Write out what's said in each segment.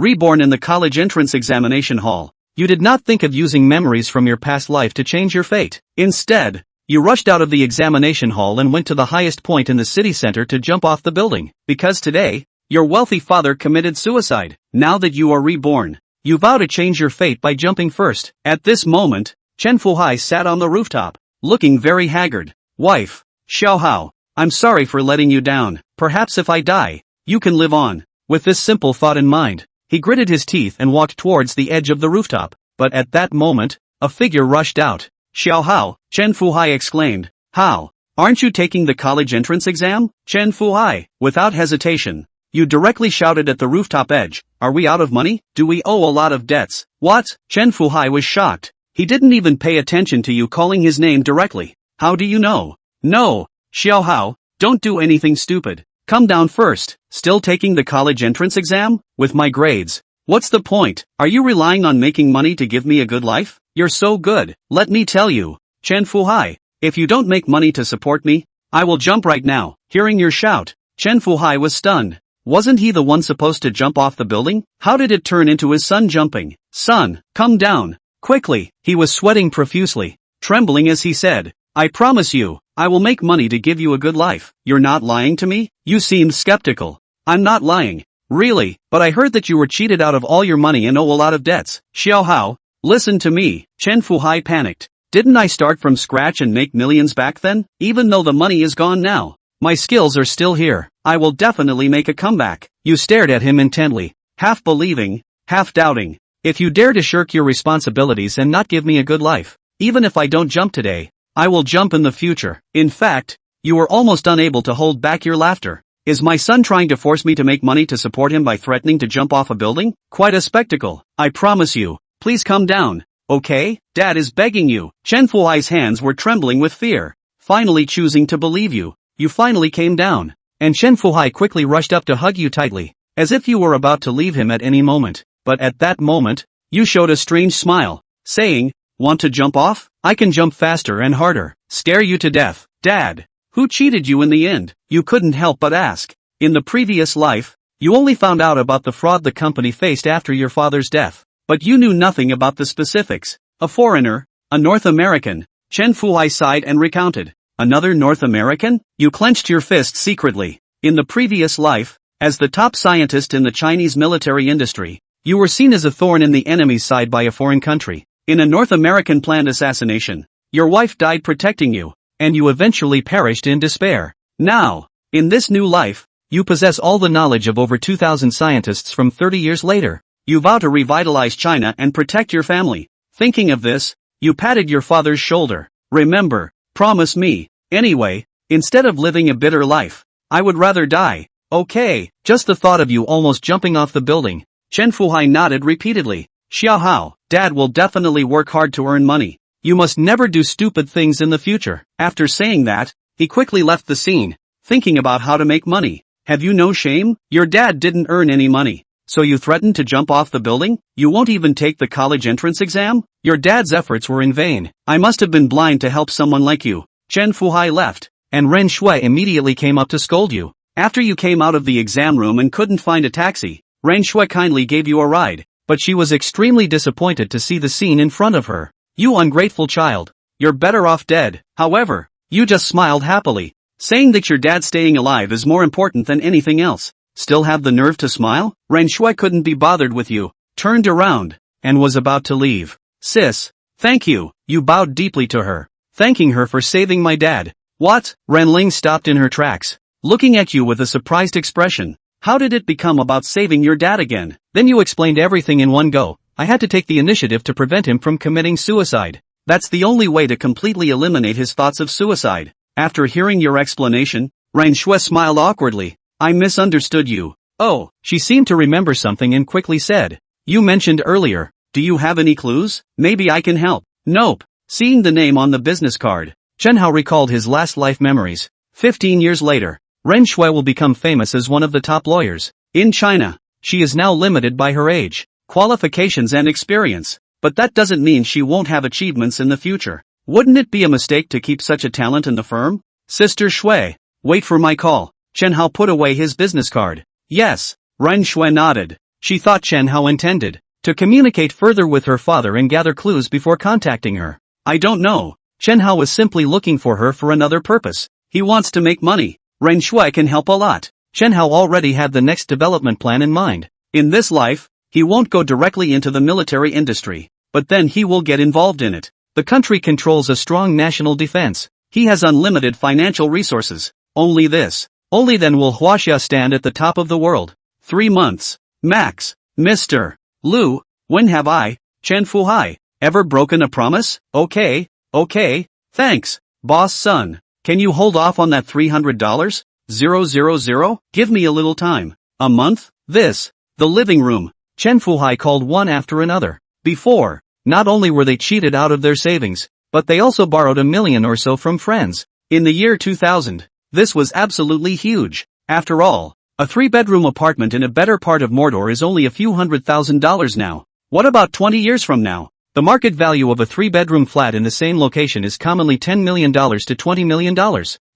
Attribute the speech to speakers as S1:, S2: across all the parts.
S1: reborn in the college entrance examination hall. You did not think of using memories from your past life to change your fate. Instead, you rushed out of the examination hall and went to the highest point in the city center to jump off the building, because today, your wealthy father committed suicide. Now that you are reborn, you vow to change your fate by jumping first. At this moment, Chen Fuhai sat on the rooftop, looking very haggard. Wife, Xiao Hao, I'm sorry for letting you down. Perhaps if I die, you can live on. With this simple thought in mind, he gritted his teeth and walked towards the edge of the rooftop. But at that moment, a figure rushed out. Xiao Hao, Chen Fuhai exclaimed. How? Aren't you taking the college entrance exam? Chen Fuhai, without hesitation, you directly shouted at the rooftop edge. Are we out of money? Do we owe a lot of debts? What? Chen Fuhai was shocked. He didn't even pay attention to you calling his name directly. How do you know? No, Xiao Hao, don't do anything stupid. Come down first. Still taking the college entrance exam? With my grades. What's the point? Are you relying on making money to give me a good life? You're so good. Let me tell you, Chen Fuhai, if you don't make money to support me, I will jump right now. Hearing your shout, Chen Fuhai was stunned. Wasn't he the one supposed to jump off the building? How did it turn into his son jumping? Son, come down. Quickly. He was sweating profusely, trembling as he said, I promise you, I will make money to give you a good life. You're not lying to me? You seemed skeptical. I'm not lying. Really, but I heard that you were cheated out of all your money and owe a lot of debts. Xiao Hao, listen to me. Chen Fuhai panicked. Didn't I start from scratch and make millions back then? Even though the money is gone now, my skills are still here. I will definitely make a comeback. You stared at him intently, half believing, half doubting. If you dare to shirk your responsibilities and not give me a good life, even if I don't jump today, I will jump in the future. In fact, you were almost unable to hold back your laughter. Is my son trying to force me to make money to support him by threatening to jump off a building? Quite a spectacle. I promise you. Please come down. Okay? Dad is begging you. Chen Fuhai's hands were trembling with fear. Finally choosing to believe you. You finally came down. And Chen Fuhai quickly rushed up to hug you tightly, as if you were about to leave him at any moment. But at that moment, you showed a strange smile, saying, Want to jump off? I can jump faster and harder. Scare you to death. Dad, who cheated you in the end? You couldn't help but ask. In the previous life, you only found out about the fraud the company faced after your father's death. But you knew nothing about the specifics. A foreigner, a North American. Chen Fuhai sighed and recounted. Another North American? You clenched your fist secretly. In the previous life, as the top scientist in the Chinese military industry, you were seen as a thorn in the enemy's side by a foreign country. In a North American planned assassination, your wife died protecting you, and you eventually perished in despair. Now, in this new life, you possess all the knowledge of over 2,000 scientists from 30 years later. You vow to revitalize China and protect your family. Thinking of this, you patted your father's shoulder. Remember, promise me. Anyway, instead of living a bitter life, I would rather die. Okay, just the thought of you almost jumping off the building. Chen Fuhai nodded repeatedly. Xiao Hao, Dad will definitely work hard to earn money. You must never do stupid things in the future. After saying that, he quickly left the scene, thinking about how to make money. Have you no shame? Your dad didn't earn any money. So you threatened to jump off the building? You won't even take the college entrance exam? Your dad's efforts were in vain. I must have been blind to help someone like you. Chen Fuhai left, and Ren Shui immediately came up to scold you. After you came out of the exam room and couldn't find a taxi, Ren Shui kindly gave you a ride, but she was extremely disappointed to see the scene in front of her. You ungrateful child. You're better off dead. However, you just smiled happily, saying that your dad staying alive is more important than anything else. Still have the nerve to smile? Ren Shui couldn't be bothered with you, turned around, and was about to leave. Sis, thank you. You bowed deeply to her, thanking her for saving my dad. What? Ren Ling stopped in her tracks, looking at you with a surprised expression. How did it become about saving your dad again? Then you explained everything in one go. I had to take the initiative to prevent him from committing suicide. That's the only way to completely eliminate his thoughts of suicide. After hearing your explanation, Ren Shui smiled awkwardly. I misunderstood you. Oh, she seemed to remember something and quickly said. You mentioned earlier, do you have any clues? Maybe I can help. Nope. Seeing the name on the business card, Chen Hao recalled his last life memories. 15 years later, Ren Shui will become famous as one of the top lawyers in China. She is now limited by her age, qualifications and experience, but that doesn't mean she won't have achievements in the future. Wouldn't it be a mistake to keep such a talent in the firm? Sister Shui, wait for my call. Chen Hao put away his business card. Yes, Ren Shui nodded. She thought Chen Hao intended to communicate further with her father and gather clues before contacting her. I don't know. Chen Hao was simply looking for her for another purpose. He wants to make money. Ren Shui can help a lot. Chen Hao already had the next development plan in mind. In this life, he won't go directly into the military industry, but then he will get involved in it. The country controls a strong national defense. He has unlimited financial resources. Only then will Huaxia stand at the top of the world. 3 months. Max. Mr. Lu, when have I, Chen Fuhai, ever broken a promise? Okay, thanks, boss son. Can you hold off on that $300? 000? Give me a little time. A month? The living room. Chen Fuhai called one after another. Before, not only were they cheated out of their savings, but they also borrowed $1 million or so from friends. In the year 2000, this was absolutely huge. After all, a 3-bedroom apartment in a better part of Mordor is only a few $100,000 now. What about 20 years from now? The market value of a 3-bedroom flat in the same location is commonly $10 million to $20 million.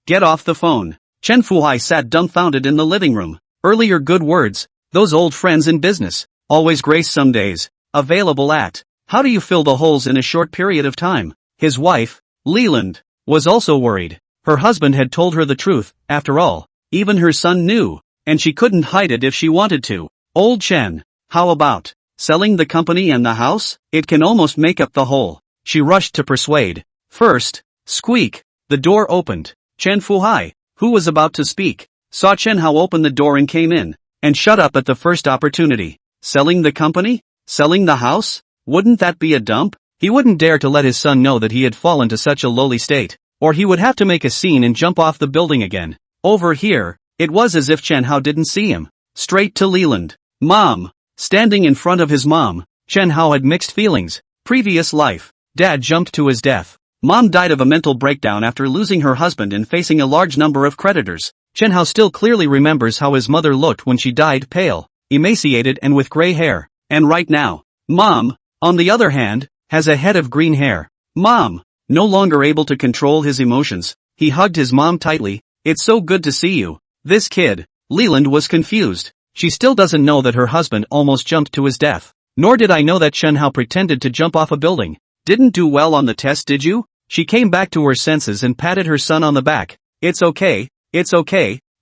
S1: Get off the phone. Chen Fuhai sat dumbfounded in the living room. Earlier good words, those old friends in business, always grace some days. Available at. How do you fill the holes in a short period of time? His wife, Leland, was also worried. Her husband had told her the truth, after all. Even her son knew. And she couldn't hide it if she wanted to. Old Chen, how about selling the company and the house? It can almost make up the whole. She rushed to persuade. First, squeak. The door opened. Chen Fuhai, who was about to speak, saw Chen Hao open the door and came in, and shut up at the first opportunity. Selling the company? Selling the house? Wouldn't that be a dump? He wouldn't dare to let his son know that he had fallen to such a lowly state, or he would have to make a scene and jump off the building again. Over here, it was as if Chen Hao didn't see him. Straight to Leland. Mom. Standing in front of his mom, Chen Hao had mixed feelings. Previous life. Dad jumped to his death. Mom died of a mental breakdown after losing her husband and facing a large number of creditors. Chen Hao still clearly remembers how his mother looked when she died, pale, emaciated and with gray hair. And right now, Mom, on the other hand, has a head of green hair. Mom. No longer able to control his emotions, he hugged his mom tightly. It's so good to see you. This kid, Leland, was confused. She still doesn't know that her husband almost jumped to his death. Nor did I know that Chen Hao pretended to jump off a building. Didn't do well on the test, did you? She came back to her senses and patted her son on the back. It's okay.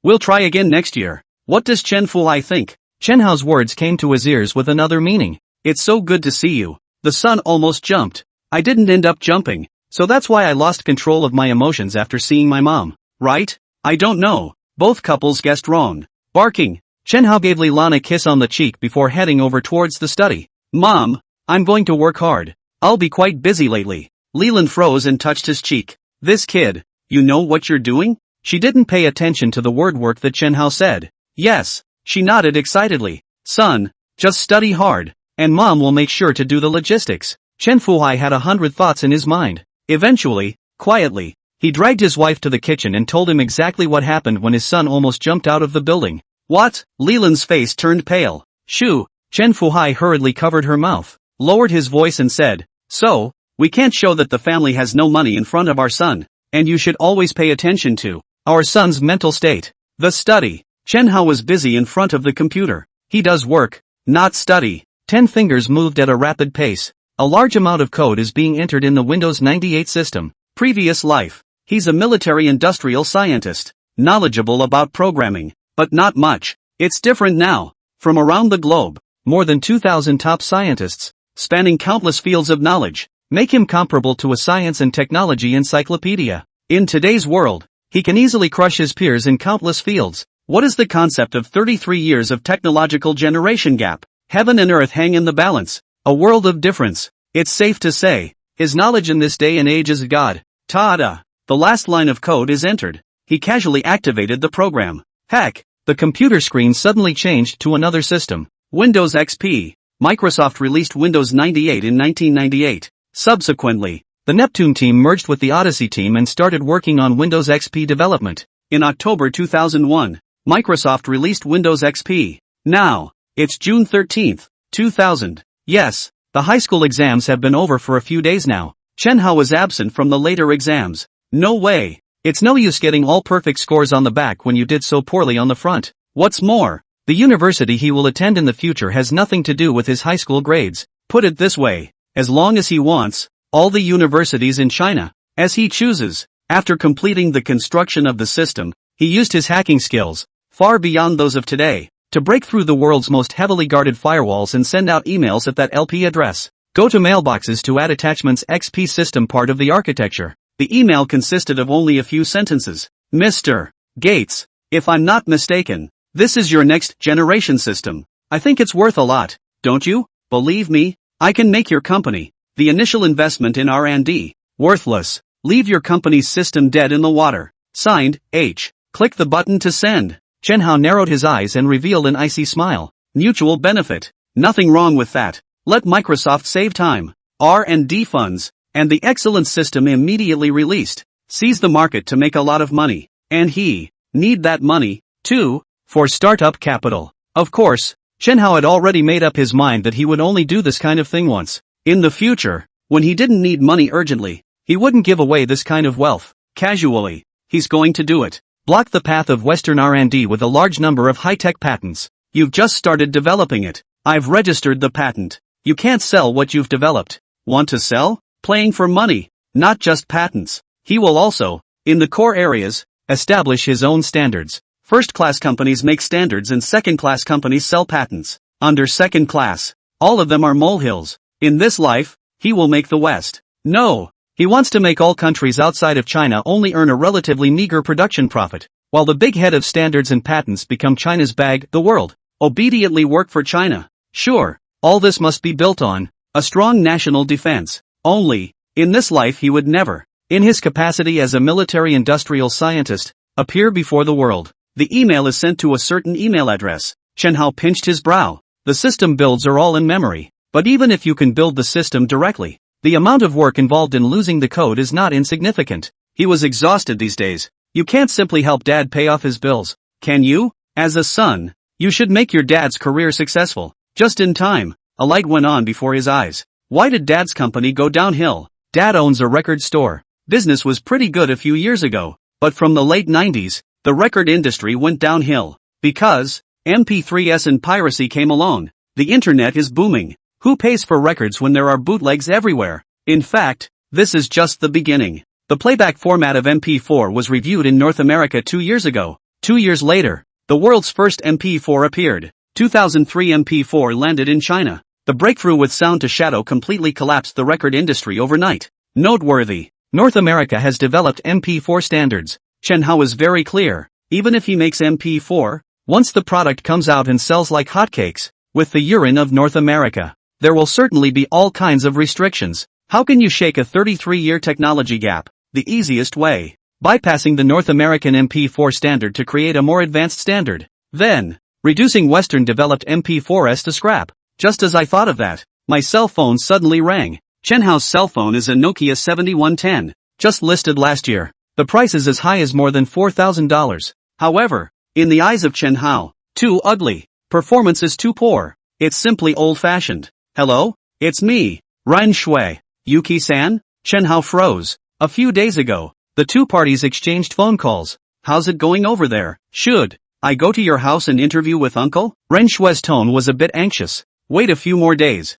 S1: We'll try again next year. What does Chen Fuhai think? Chen Hao's words came to his ears with another meaning. It's so good to see you. The son almost jumped. I didn't end up jumping, so that's why I lost control of my emotions after seeing my mom. Right? I don't know. Both couples guessed wrong. Barking. Chen Hao gave Leland a kiss on the cheek before heading over towards the study. Mom, I'm going to work hard. I'll be quite busy lately. Leland froze and touched his cheek. This kid, you know what you're doing? She didn't pay attention to the word work that Chen Hao said. Yes, she nodded excitedly. Son, just study hard, and Mom will make sure to do the logistics. Chen Fuhai had 100 thoughts in his mind. Eventually, quietly, he dragged his wife to the kitchen and told him exactly what happened when his son almost jumped out of the building. What? Leland's face turned pale. Shoo! Chen Fuhai hurriedly covered her mouth, lowered his voice and said, So, we can't show that the family has no money in front of our son, and you should always pay attention to our son's mental state. The study. Chen Hao was busy in front of the computer. He does work, not study. 10 fingers moved at a rapid pace. A large amount of code is being entered in the Windows 98 system. Previous life. He's a military industrial scientist, knowledgeable about programming, but not much. It's different now. From around the globe, more than 2,000 top scientists, spanning countless fields of knowledge, make him comparable to a science and technology encyclopedia. In today's world, he can easily crush his peers in countless fields. What is the concept of 33 years of technological generation gap? Heaven and earth hang in the balance. A world of difference. It's safe to say, his knowledge in this day and age is God. Ta-da! The last line of code is entered. He casually activated the program. Heck, the computer screen suddenly changed to another system. Windows XP. Microsoft released Windows 98 in 1998. Subsequently, the Neptune team merged with the Odyssey team and started working on Windows XP development. In October 2001, Microsoft released Windows XP. Now, it's June 13, 2000. Yes, the high school exams have been over for a few days now. Chen Hao was absent from the later exams. No way. It's no use getting all perfect scores on the back when you did so poorly on the front. What's more, The university he will attend in the future has nothing to do with his high school grades. Put it this way, as long as he wants, all the universities in China, as he chooses. After completing the construction of the system, he used his hacking skills, far beyond those of today, to break through the world's most heavily guarded firewalls and send out emails at that LP address. Go to mailboxes to add attachments. XP system part of the architecture. The email consisted of only a few sentences. Mr. Gates, if I'm not mistaken, this is your next generation system. I think it's worth a lot, don't you? Believe me, I can make your company, the initial investment in R&D, worthless. Leave your company's system dead in the water. Signed, H. Click the button to send. Chen Hao narrowed his eyes and revealed an icy smile. Mutual benefit. Nothing wrong with that. Let Microsoft save time, R&D funds, and the excellent system immediately released. Seize the market to make a lot of money. And he need that money, too, for startup capital. Of course, Chen Hao had already made up his mind that he would only do this kind of thing once. In the future, when he didn't need money urgently, he wouldn't give away this kind of wealth casually. He's going to do it. Block the path of Western R&D with a large number of high-tech patents. You've just started developing it. I've registered the patent. You can't sell what you've developed. Want to sell? Playing for money, not just patents. He will also, in the core areas, establish his own standards. First-class companies make standards and second-class companies sell patents. Under second class, all of them are molehills. In this life, he will make the West. No. He wants to make all countries outside of China only earn a relatively meager production profit, while the big head of standards and patents become China's bag. The world obediently work for China. Sure, all this must be built on a strong national defense. Only, in this life he would never, in his capacity as a military-industrial scientist, appear before the world. The email is sent to a certain email address. Chen Hao pinched his brow. The system builds are all in memory. But even if you can build the system directly, the amount of work involved in losing the code is not insignificant. He was exhausted these days. You can't simply help dad pay off his bills, can you? As a son, you should make your dad's career successful. Just in time, a light went on before his eyes. Why did dad's company go downhill? Dad owns a record store. Business was pretty good a few years ago, but from the late 90s, the record industry went downhill. Because MP3s and piracy came along. The internet is booming. Who pays for records when there are bootlegs everywhere? In fact, this is just the beginning. The playback format of MP4 was reviewed in North America 2 years ago. 2 years later, the world's first MP4 appeared. 2003 MP4 landed in China. The breakthrough with sound to shadow completely collapsed the record industry overnight. Noteworthy. North America has developed MP4 standards. Chen Hao is very clear. Even if he makes MP4, once the product comes out and sells like hotcakes, with the urine of North America, there will certainly be all kinds of restrictions. How can you shake a 33-year technology gap? The easiest way. Bypassing the North American MP4 standard to create a more advanced standard. Then, reducing Western-developed MP4s to scrap. Just as I thought of that, my cell phone suddenly rang. Chen Hao's cell phone is a Nokia 7110, just listed last year. The price is as high as more than $4,000. However, in the eyes of Chen Hao, too ugly. Performance is too poor. It's simply old-fashioned. Hello? It's me, Ren Shui. Yuki-san? Chen Hao froze. A few days ago, the two parties exchanged phone calls. How's it going over there? Should I go to your house and interview with Uncle? Ren Shui's tone was a bit anxious. Wait a few more days.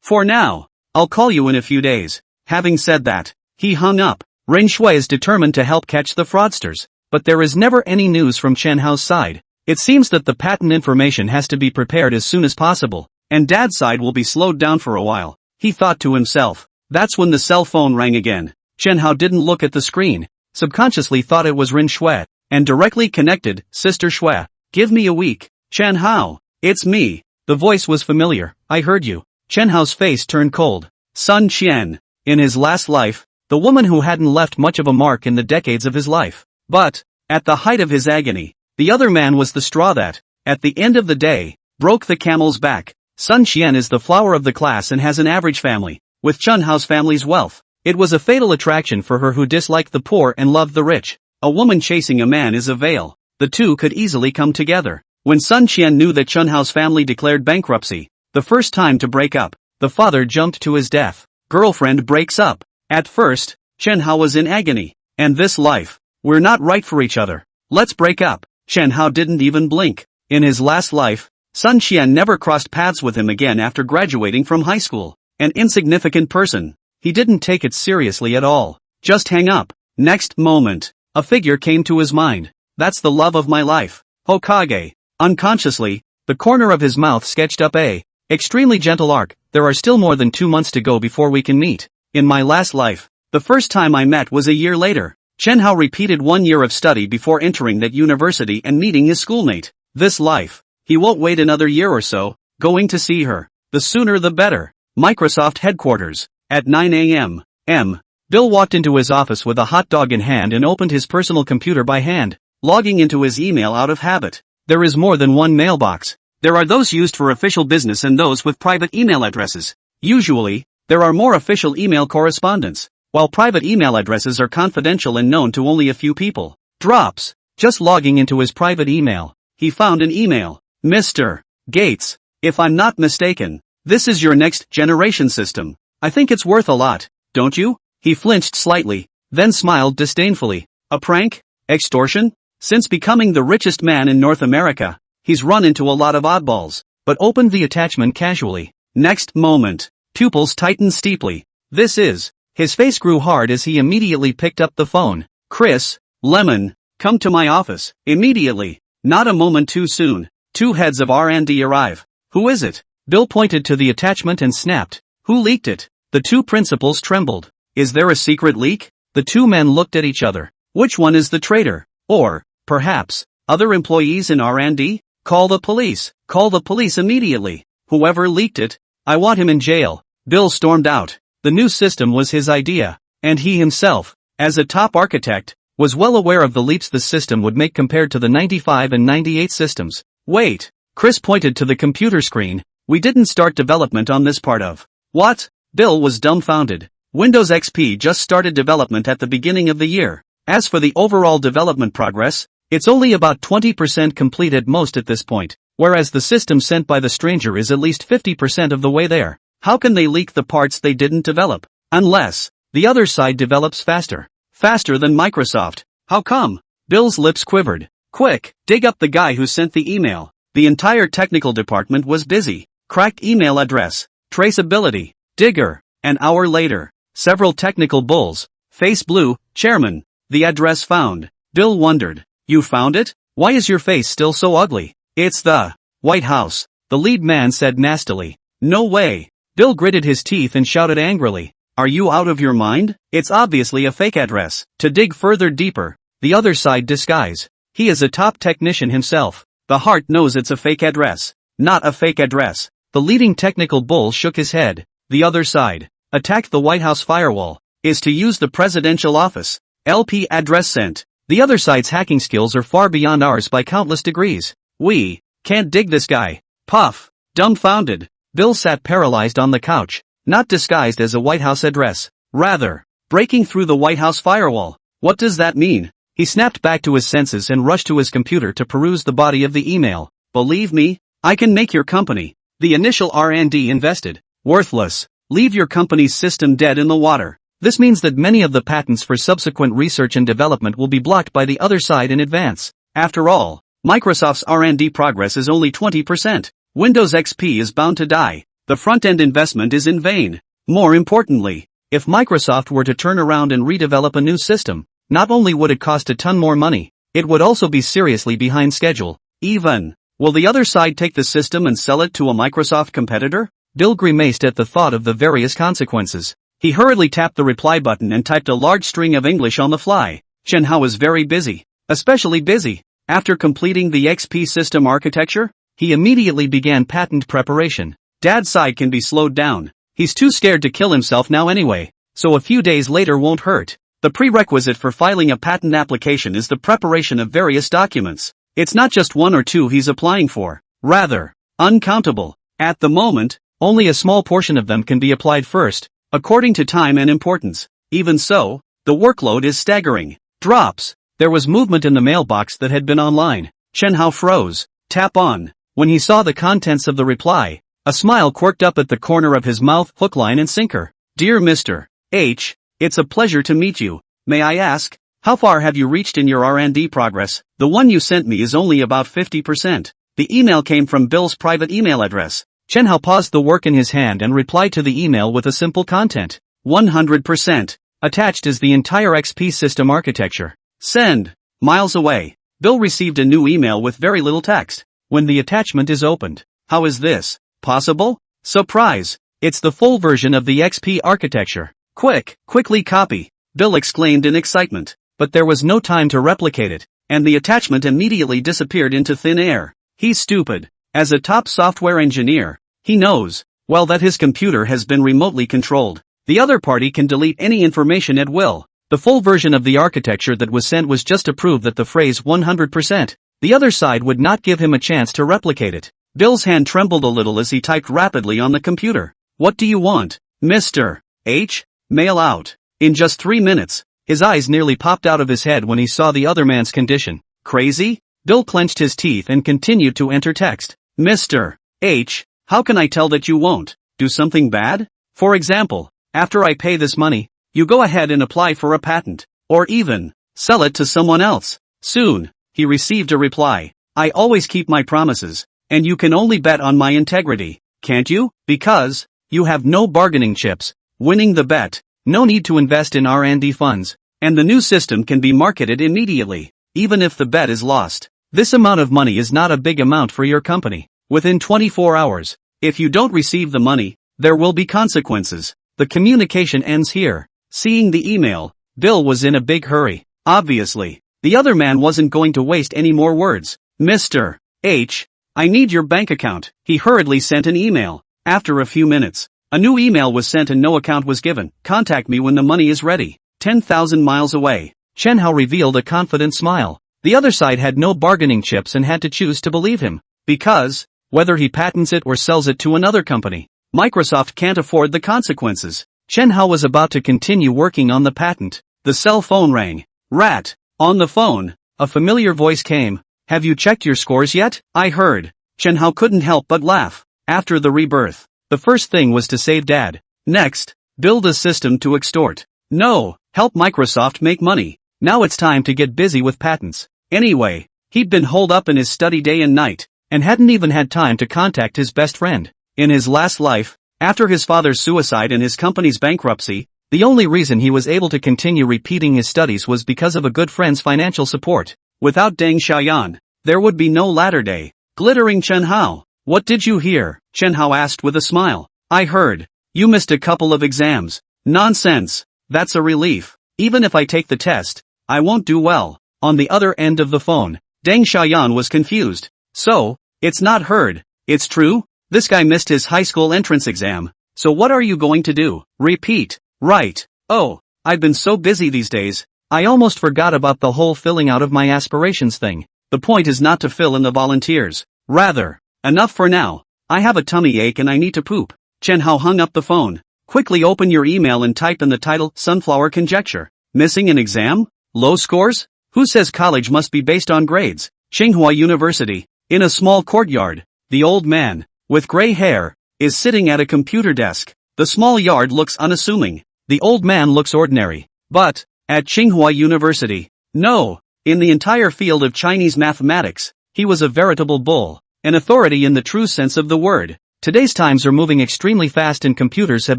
S1: For now. I'll call you in a few days. Having said that, he hung up. Ren Shui is determined to help catch the fraudsters. But there is never any news from Chen Hao's side. It seems that the patent information has to be prepared as soon as possible, and Dad's side will be slowed down for a while. He thought to himself. That's when the cell phone rang again. Chen Hao didn't look at the screen, subconsciously thought it was Ren Shui, and directly connected, Sister Shui. Give me a week. Chen Hao. It's me. The voice was familiar. I heard you. Chen Hao's face turned cold. Sun Qian. In his last life, the woman who hadn't left much of a mark in the decades of his life. But, at the height of his agony, the other man was the straw that, at the end of the day, broke the camel's back. Sun Qian is the flower of the class and has an average family. With Chen Hao's family's wealth, it was a fatal attraction for her who disliked the poor and loved the rich. A woman chasing a man is a veil. The two could easily come together. When Sun Qian knew that Chen Hao's family declared bankruptcy, the first time to break up, the father jumped to his death. Girlfriend breaks up. At first, Chen Hao was in agony. And this life, we're not right for each other. Let's break up. Chen Hao didn't even blink. In his last life, Sun Qian never crossed paths with him again after graduating from high school. An insignificant person. He didn't take it seriously at all. Just hang up. Next moment, a figure came to his mind. That's the love of my life. Hokage. Unconsciously, the corner of his mouth sketched up a extremely gentle arc. There are still more than 2 months to go before we can meet. In my last life, the first time I met was a year later. Chen Hao repeated 1 year of study before entering that university and meeting his schoolmate. This life, he won't wait another year or so. Going to see her. The sooner the better. Microsoft headquarters. At 9 a.m. Bill walked into his office with a hot dog in hand and opened his personal computer by hand, logging into his email out of habit. There is more than one mailbox. There are those used for official business and those with private email addresses. Usually, there are more official email correspondence, while private email addresses are confidential and known to only a few people. Drops. Just logging into his private email, he found an email. Mr. Gates, if I'm not mistaken, this is your next generation system. I think it's worth a lot, don't you? He flinched slightly, then smiled disdainfully. A prank? Extortion? Since becoming the richest man in North America, he's run into a lot of oddballs, but opened the attachment casually. Next moment, pupils tightened steeply. This is. His face grew hard as he immediately picked up the phone. Chris, Lemon, come to my office, immediately. Not a moment too soon. 2 heads of R&D arrive. Who is it? Bill pointed to the attachment and snapped. Who leaked it? The 2 principals trembled. Is there a secret leak? The 2 men looked at each other. Which one is the traitor? Or, perhaps, other employees in R&D? Call the police. Call the police immediately. Whoever leaked it, I want him in jail. Bill stormed out. The new system was his idea, and he himself, as a top architect, was well aware of the leaps the system would make compared to the 95 and 98 systems. Wait. Chris pointed to the computer screen. We didn't start development on this part of. What? Bill was dumbfounded. Windows XP just started development at the beginning of the year. As for the overall development progress, it's only about 20% complete at most at this point, whereas the system sent by the stranger is at least 50% of the way there. How can they leak the parts they didn't develop? Unless the other side develops faster. Faster than Microsoft. How come? Bill's lips quivered. Quick, dig up the guy who sent the email. The entire technical department was busy. Cracked email address. Traceability. Digger. An hour later. Several technical bulls. Face blue. Chairman. The address found. Bill wondered. You found it? Why is your face still so ugly? It's the White House. The lead man said nastily. No way. Bill gritted his teeth and shouted angrily. Are you out of your mind? It's obviously a fake address. To dig further deeper, the other side disguise. He is a top technician himself. The heart knows it's a fake address. Not a fake address. The leading technical bull shook his head. The other side. Attack the White House firewall. Is to use the presidential office. LP address sent. The other side's hacking skills are far beyond ours by countless degrees. We can't dig this guy. Puff. Dumbfounded. Bill sat paralyzed on the couch. Not disguised as a White House address. Rather, breaking through the White House firewall. What does that mean? He snapped back to his senses and rushed to his computer to peruse the body of the email. Believe me, I can make your company. The initial R&D invested. Worthless. Leave your company's system dead in the water. This means that many of the patents for subsequent research and development will be blocked by the other side in advance. After all, Microsoft's R&D progress is only 20%. Windows XP is bound to die. The front-end investment is in vain. More importantly, if Microsoft were to turn around and redevelop a new system, not only would it cost a ton more money, it would also be seriously behind schedule. Will the other side take the system and sell it to a Microsoft competitor? Bill grimaced at the thought of the various consequences. He hurriedly tapped the reply button and typed a large string of English on the fly. Chen Hao was very busy. Especially busy. After completing the XP system architecture, he immediately began patent preparation. Dad's side can be slowed down. He's too scared to kill himself now anyway, so a few days later won't hurt. The prerequisite for filing a patent application is the preparation of various documents. It's not just 1 or 2 he's applying for. Rather, uncountable. At the moment, only a small portion of them can be applied first, according to time and importance. Even so, the workload is staggering. Drops. There was movement in the mailbox that had been online. Chen Hao froze. Tap on. When he saw the contents of the reply, a smile quirked up at the corner of his mouth. Hook, line and sinker. Dear Mr. H, it's a pleasure to meet you. May I ask, how far have you reached in your R&D progress? The one you sent me is only about 50%. The email came from Bill's private email address. Chen Hao paused the work in his hand and replied to the email with a simple content. 100%. Attached is the entire XP system architecture. Send. Miles away. Bill received a new email with very little text. When the attachment is opened. How is this possible? Surprise! It's the full version of the XP architecture. Quickly copy. Bill exclaimed in excitement. But there was no time to replicate it, and the attachment immediately disappeared into thin air. He's stupid. As a top software engineer, he knows, well, that his computer has been remotely controlled. The other party can delete any information at will. The full version of the architecture that was sent was just to prove that the phrase 100%. The other side would not give him a chance to replicate it. Bill's hand trembled a little as he typed rapidly on the computer. What do you want, Mr. H? Mail out. In just 3 minutes, his eyes nearly popped out of his head when he saw the other man's condition. Crazy? Bill clenched his teeth and continued to enter text. Mr. H, how can I tell that you won't do something bad? For example, after I pay this money, you go ahead and apply for a patent, or even sell it to someone else. Soon, he received a reply. I always keep my promises, and you can only bet on my integrity, can't you? Because you have no bargaining chips. Winning the bet. No need to invest in R&D funds, and the new system can be marketed immediately, even if the bet is lost. This amount of money is not a big amount for your company. Within 24 hours, if you don't receive the money, there will be consequences. The communication ends here. Seeing the email, Bill was in a big hurry. Obviously, the other man wasn't going to waste any more words. Mr. H, I need your bank account. He hurriedly sent an email. After a few minutes, a new email was sent and no account was given. Contact me when the money is ready. 10,000 miles away. Chen Hao revealed a confident smile. The other side had no bargaining chips and had to choose to believe him. Because, whether he patents it or sells it to another company, Microsoft can't afford the consequences. Chen Hao was about to continue working on the patent. The cell phone rang. Rat. On the phone, a familiar voice came. Have you checked your scores yet? I heard. Chen Hao couldn't help but laugh. After the rebirth, the first thing was to save Dad. Next, build a system to extort. No, help Microsoft make money. Now it's time to get busy with patents. Anyway, he'd been holed up in his study day and night, and hadn't even had time to contact his best friend. In his last life, after his father's suicide and his company's bankruptcy, the only reason he was able to continue repeating his studies was because of a good friend's financial support. Without Deng Xiaoyan, there would be no latter day. Glittering Chen Hao. What did you hear? Chen Hao asked with a smile. I heard. You missed a couple of exams. Nonsense. That's a relief. Even if I take the test, I won't do well. On the other end of the phone, Deng Xiaoyan was confused. So, it's not heard. It's true? This guy missed his high school entrance exam. So what are you going to do? Repeat. Right. Oh, I've been so busy these days, I almost forgot about the whole filling out of my aspirations thing. The point is not to fill in the volunteers. Rather, enough for now. I have a tummy ache and I need to poop. Chen Hao hung up the phone. Quickly open your email and type in the title, Sunflower Conjecture. Missing an exam? Low scores? Who says college must be based on grades? Tsinghua University. In a small courtyard, the old man, with gray hair, is sitting at a computer desk. The small yard looks unassuming. The old man looks ordinary. But, at Tsinghua University, no, in the entire field of Chinese mathematics, he was a veritable bull, an authority in the true sense of the word. Today's times are moving extremely fast and computers have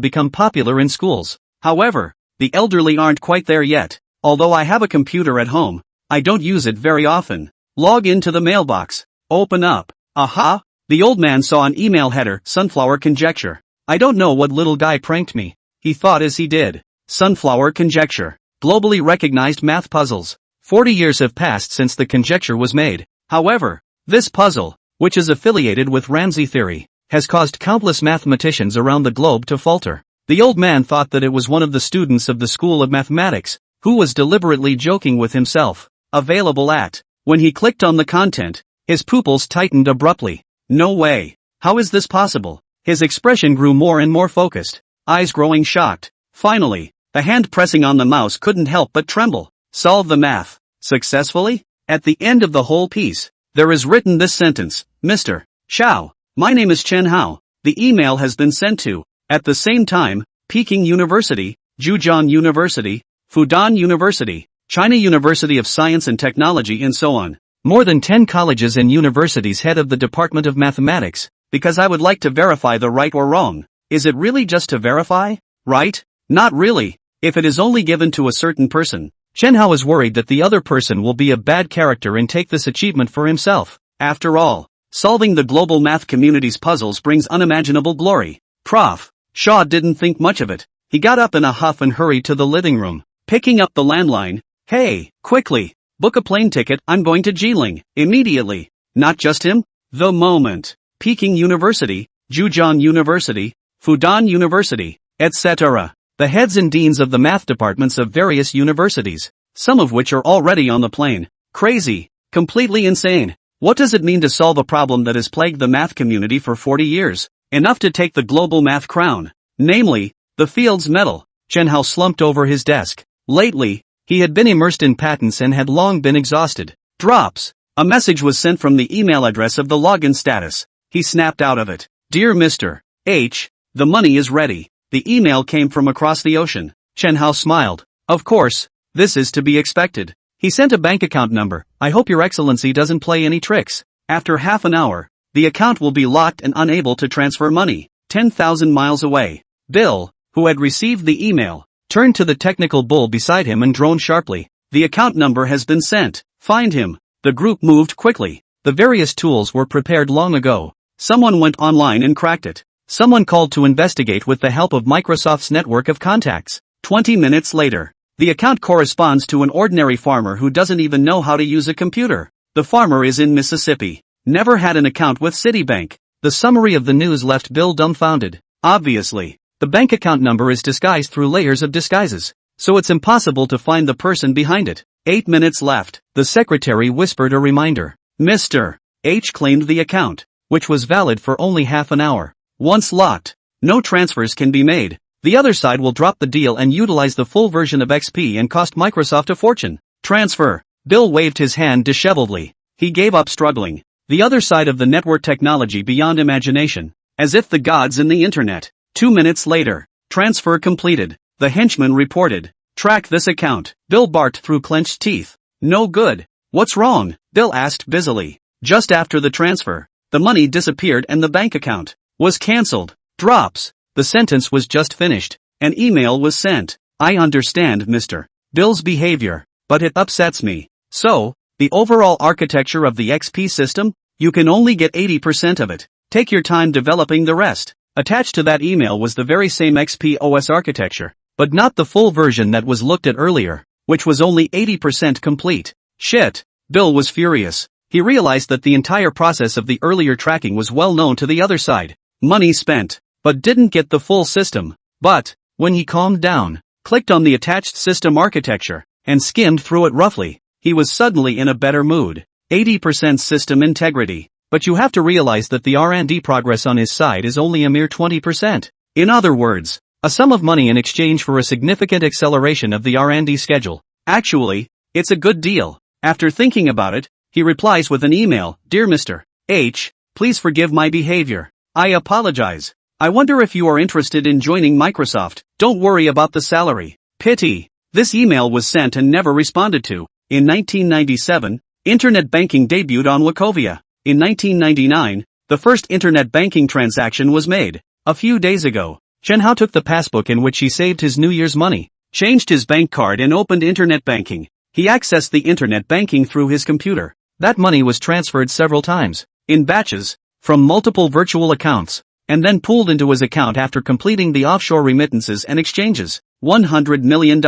S1: become popular in schools. However, the elderly aren't quite there yet. Although I have a computer at home, I don't use it very often. Log into the mailbox. Open up. Aha! The old man saw an email header, Sunflower Conjecture. I don't know what little guy pranked me. He thought as he did. Sunflower Conjecture. Globally recognized math puzzles. 40 years have passed since the conjecture was made. However, this puzzle, which is affiliated with Ramsey theory, has caused countless mathematicians around the globe to falter. The old man thought that it was one of the students of the School of Mathematics, who was deliberately joking with himself. Available at. When he clicked on the content, his pupils tightened abruptly. No way. How is this possible? His expression grew more and more focused, eyes growing shocked. Finally, the hand pressing on the mouse couldn't help but tremble. Solve the math. Successfully? At the end of the whole piece, there is written this sentence, Mr. Xiao, my name is Chen Hao. The email has been sent to, at the same time, Peking University, Zhejiang University, Fudan University, China University of Science and Technology and so on. More than 10 colleges and universities head of the Department of Mathematics, because I would like to verify the right or wrong. Is it really just to verify? Right? Not really. If it is only given to a certain person. Chen Hao is worried that the other person will be a bad character and take this achievement for himself. After all, solving the global math community's puzzles brings unimaginable glory. Prof. Shaw didn't think much of it. He got up in a huff and hurried to the living room, picking up the landline. Hey, quickly, book a plane ticket, I'm going to Jiling, immediately. Not just him? The moment. Peking University, Zhejiang University, Fudan University, etc. The heads and deans of the math departments of various universities, some of which are already on the plane. Crazy. Completely insane. What does it mean to solve a problem that has plagued the math community for 40 years? Enough to take the global math crown. Namely, the Fields Medal. Chen Hao slumped over his desk. Lately, he had been immersed in patents and had long been exhausted. Drops. A message was sent from the email address of the login status. He snapped out of it. Dear Mr. H, the money is ready. The email came from across the ocean. Chen Hao smiled. Of course, this is to be expected. He sent a bank account number. I hope your excellency doesn't play any tricks. After half an hour, the account will be locked and unable to transfer money. 10,000 miles away. Bill, who had received the email, turned to the technical bull beside him and droned sharply. The account number has been sent. Find him. The group moved quickly. The various tools were prepared long ago. Someone went online and cracked it. Someone called to investigate with the help of Microsoft's network of contacts. 20 minutes later, the account corresponds to an ordinary farmer who doesn't even know how to use a computer. The farmer is in Mississippi. Never had an account with Citibank. The summary of the news left Bill dumbfounded. Obviously, the bank account number is disguised through layers of disguises, so it's impossible to find the person behind it. 8 minutes left. The secretary whispered a reminder. Mr. H claimed the account, which was valid for only half an hour. Once locked, no transfers can be made. The other side will drop the deal and utilize the full version of XP and cost Microsoft a fortune. Transfer. Bill waved his hand disheveledly. He gave up struggling. The other side of the network technology beyond imagination. As if the gods in the internet. 2 minutes later. Transfer completed. The henchman reported. Track this account. Bill barked through clenched teeth. No good. What's wrong? Bill asked busily. Just after the transfer, the money disappeared and the bank account was cancelled. Drops. The sentence was just finished. An email was sent. I understand, Mr. Bill's behavior, but it upsets me. So, the overall architecture of the XP system? You can only get 80% of it. Take your time developing the rest. Attached to that email was the very same XP OS architecture, but not the full version that was looked at earlier, which was only 80% complete. Shit. Bill was furious. He realized that the entire process of the earlier tracking was well known to the other side. Money spent, but didn't get the full system. But, when he calmed down, clicked on the attached system architecture, and skimmed through it roughly, he was suddenly in a better mood. 80% system integrity. But you have to realize that the R&D progress on his side is only a mere 20%. In other words, a sum of money in exchange for a significant acceleration of the R&D schedule. Actually, it's a good deal. After thinking about it, he replies with an email. Dear Mr. H, please forgive my behavior. I apologize. I wonder if you are interested in joining Microsoft. Don't worry about the salary. Pity. This email was sent and never responded to. In 1997, Internet banking debuted on Wachovia. In 1999, the first internet banking transaction was made. A few days ago, Chen Hao took the passbook in which he saved his New Year's money, changed his bank card and opened internet banking. He accessed the internet banking through his computer. That money was transferred several times, in batches, from multiple virtual accounts, and then pooled into his account after completing the offshore remittances and exchanges. $100 million,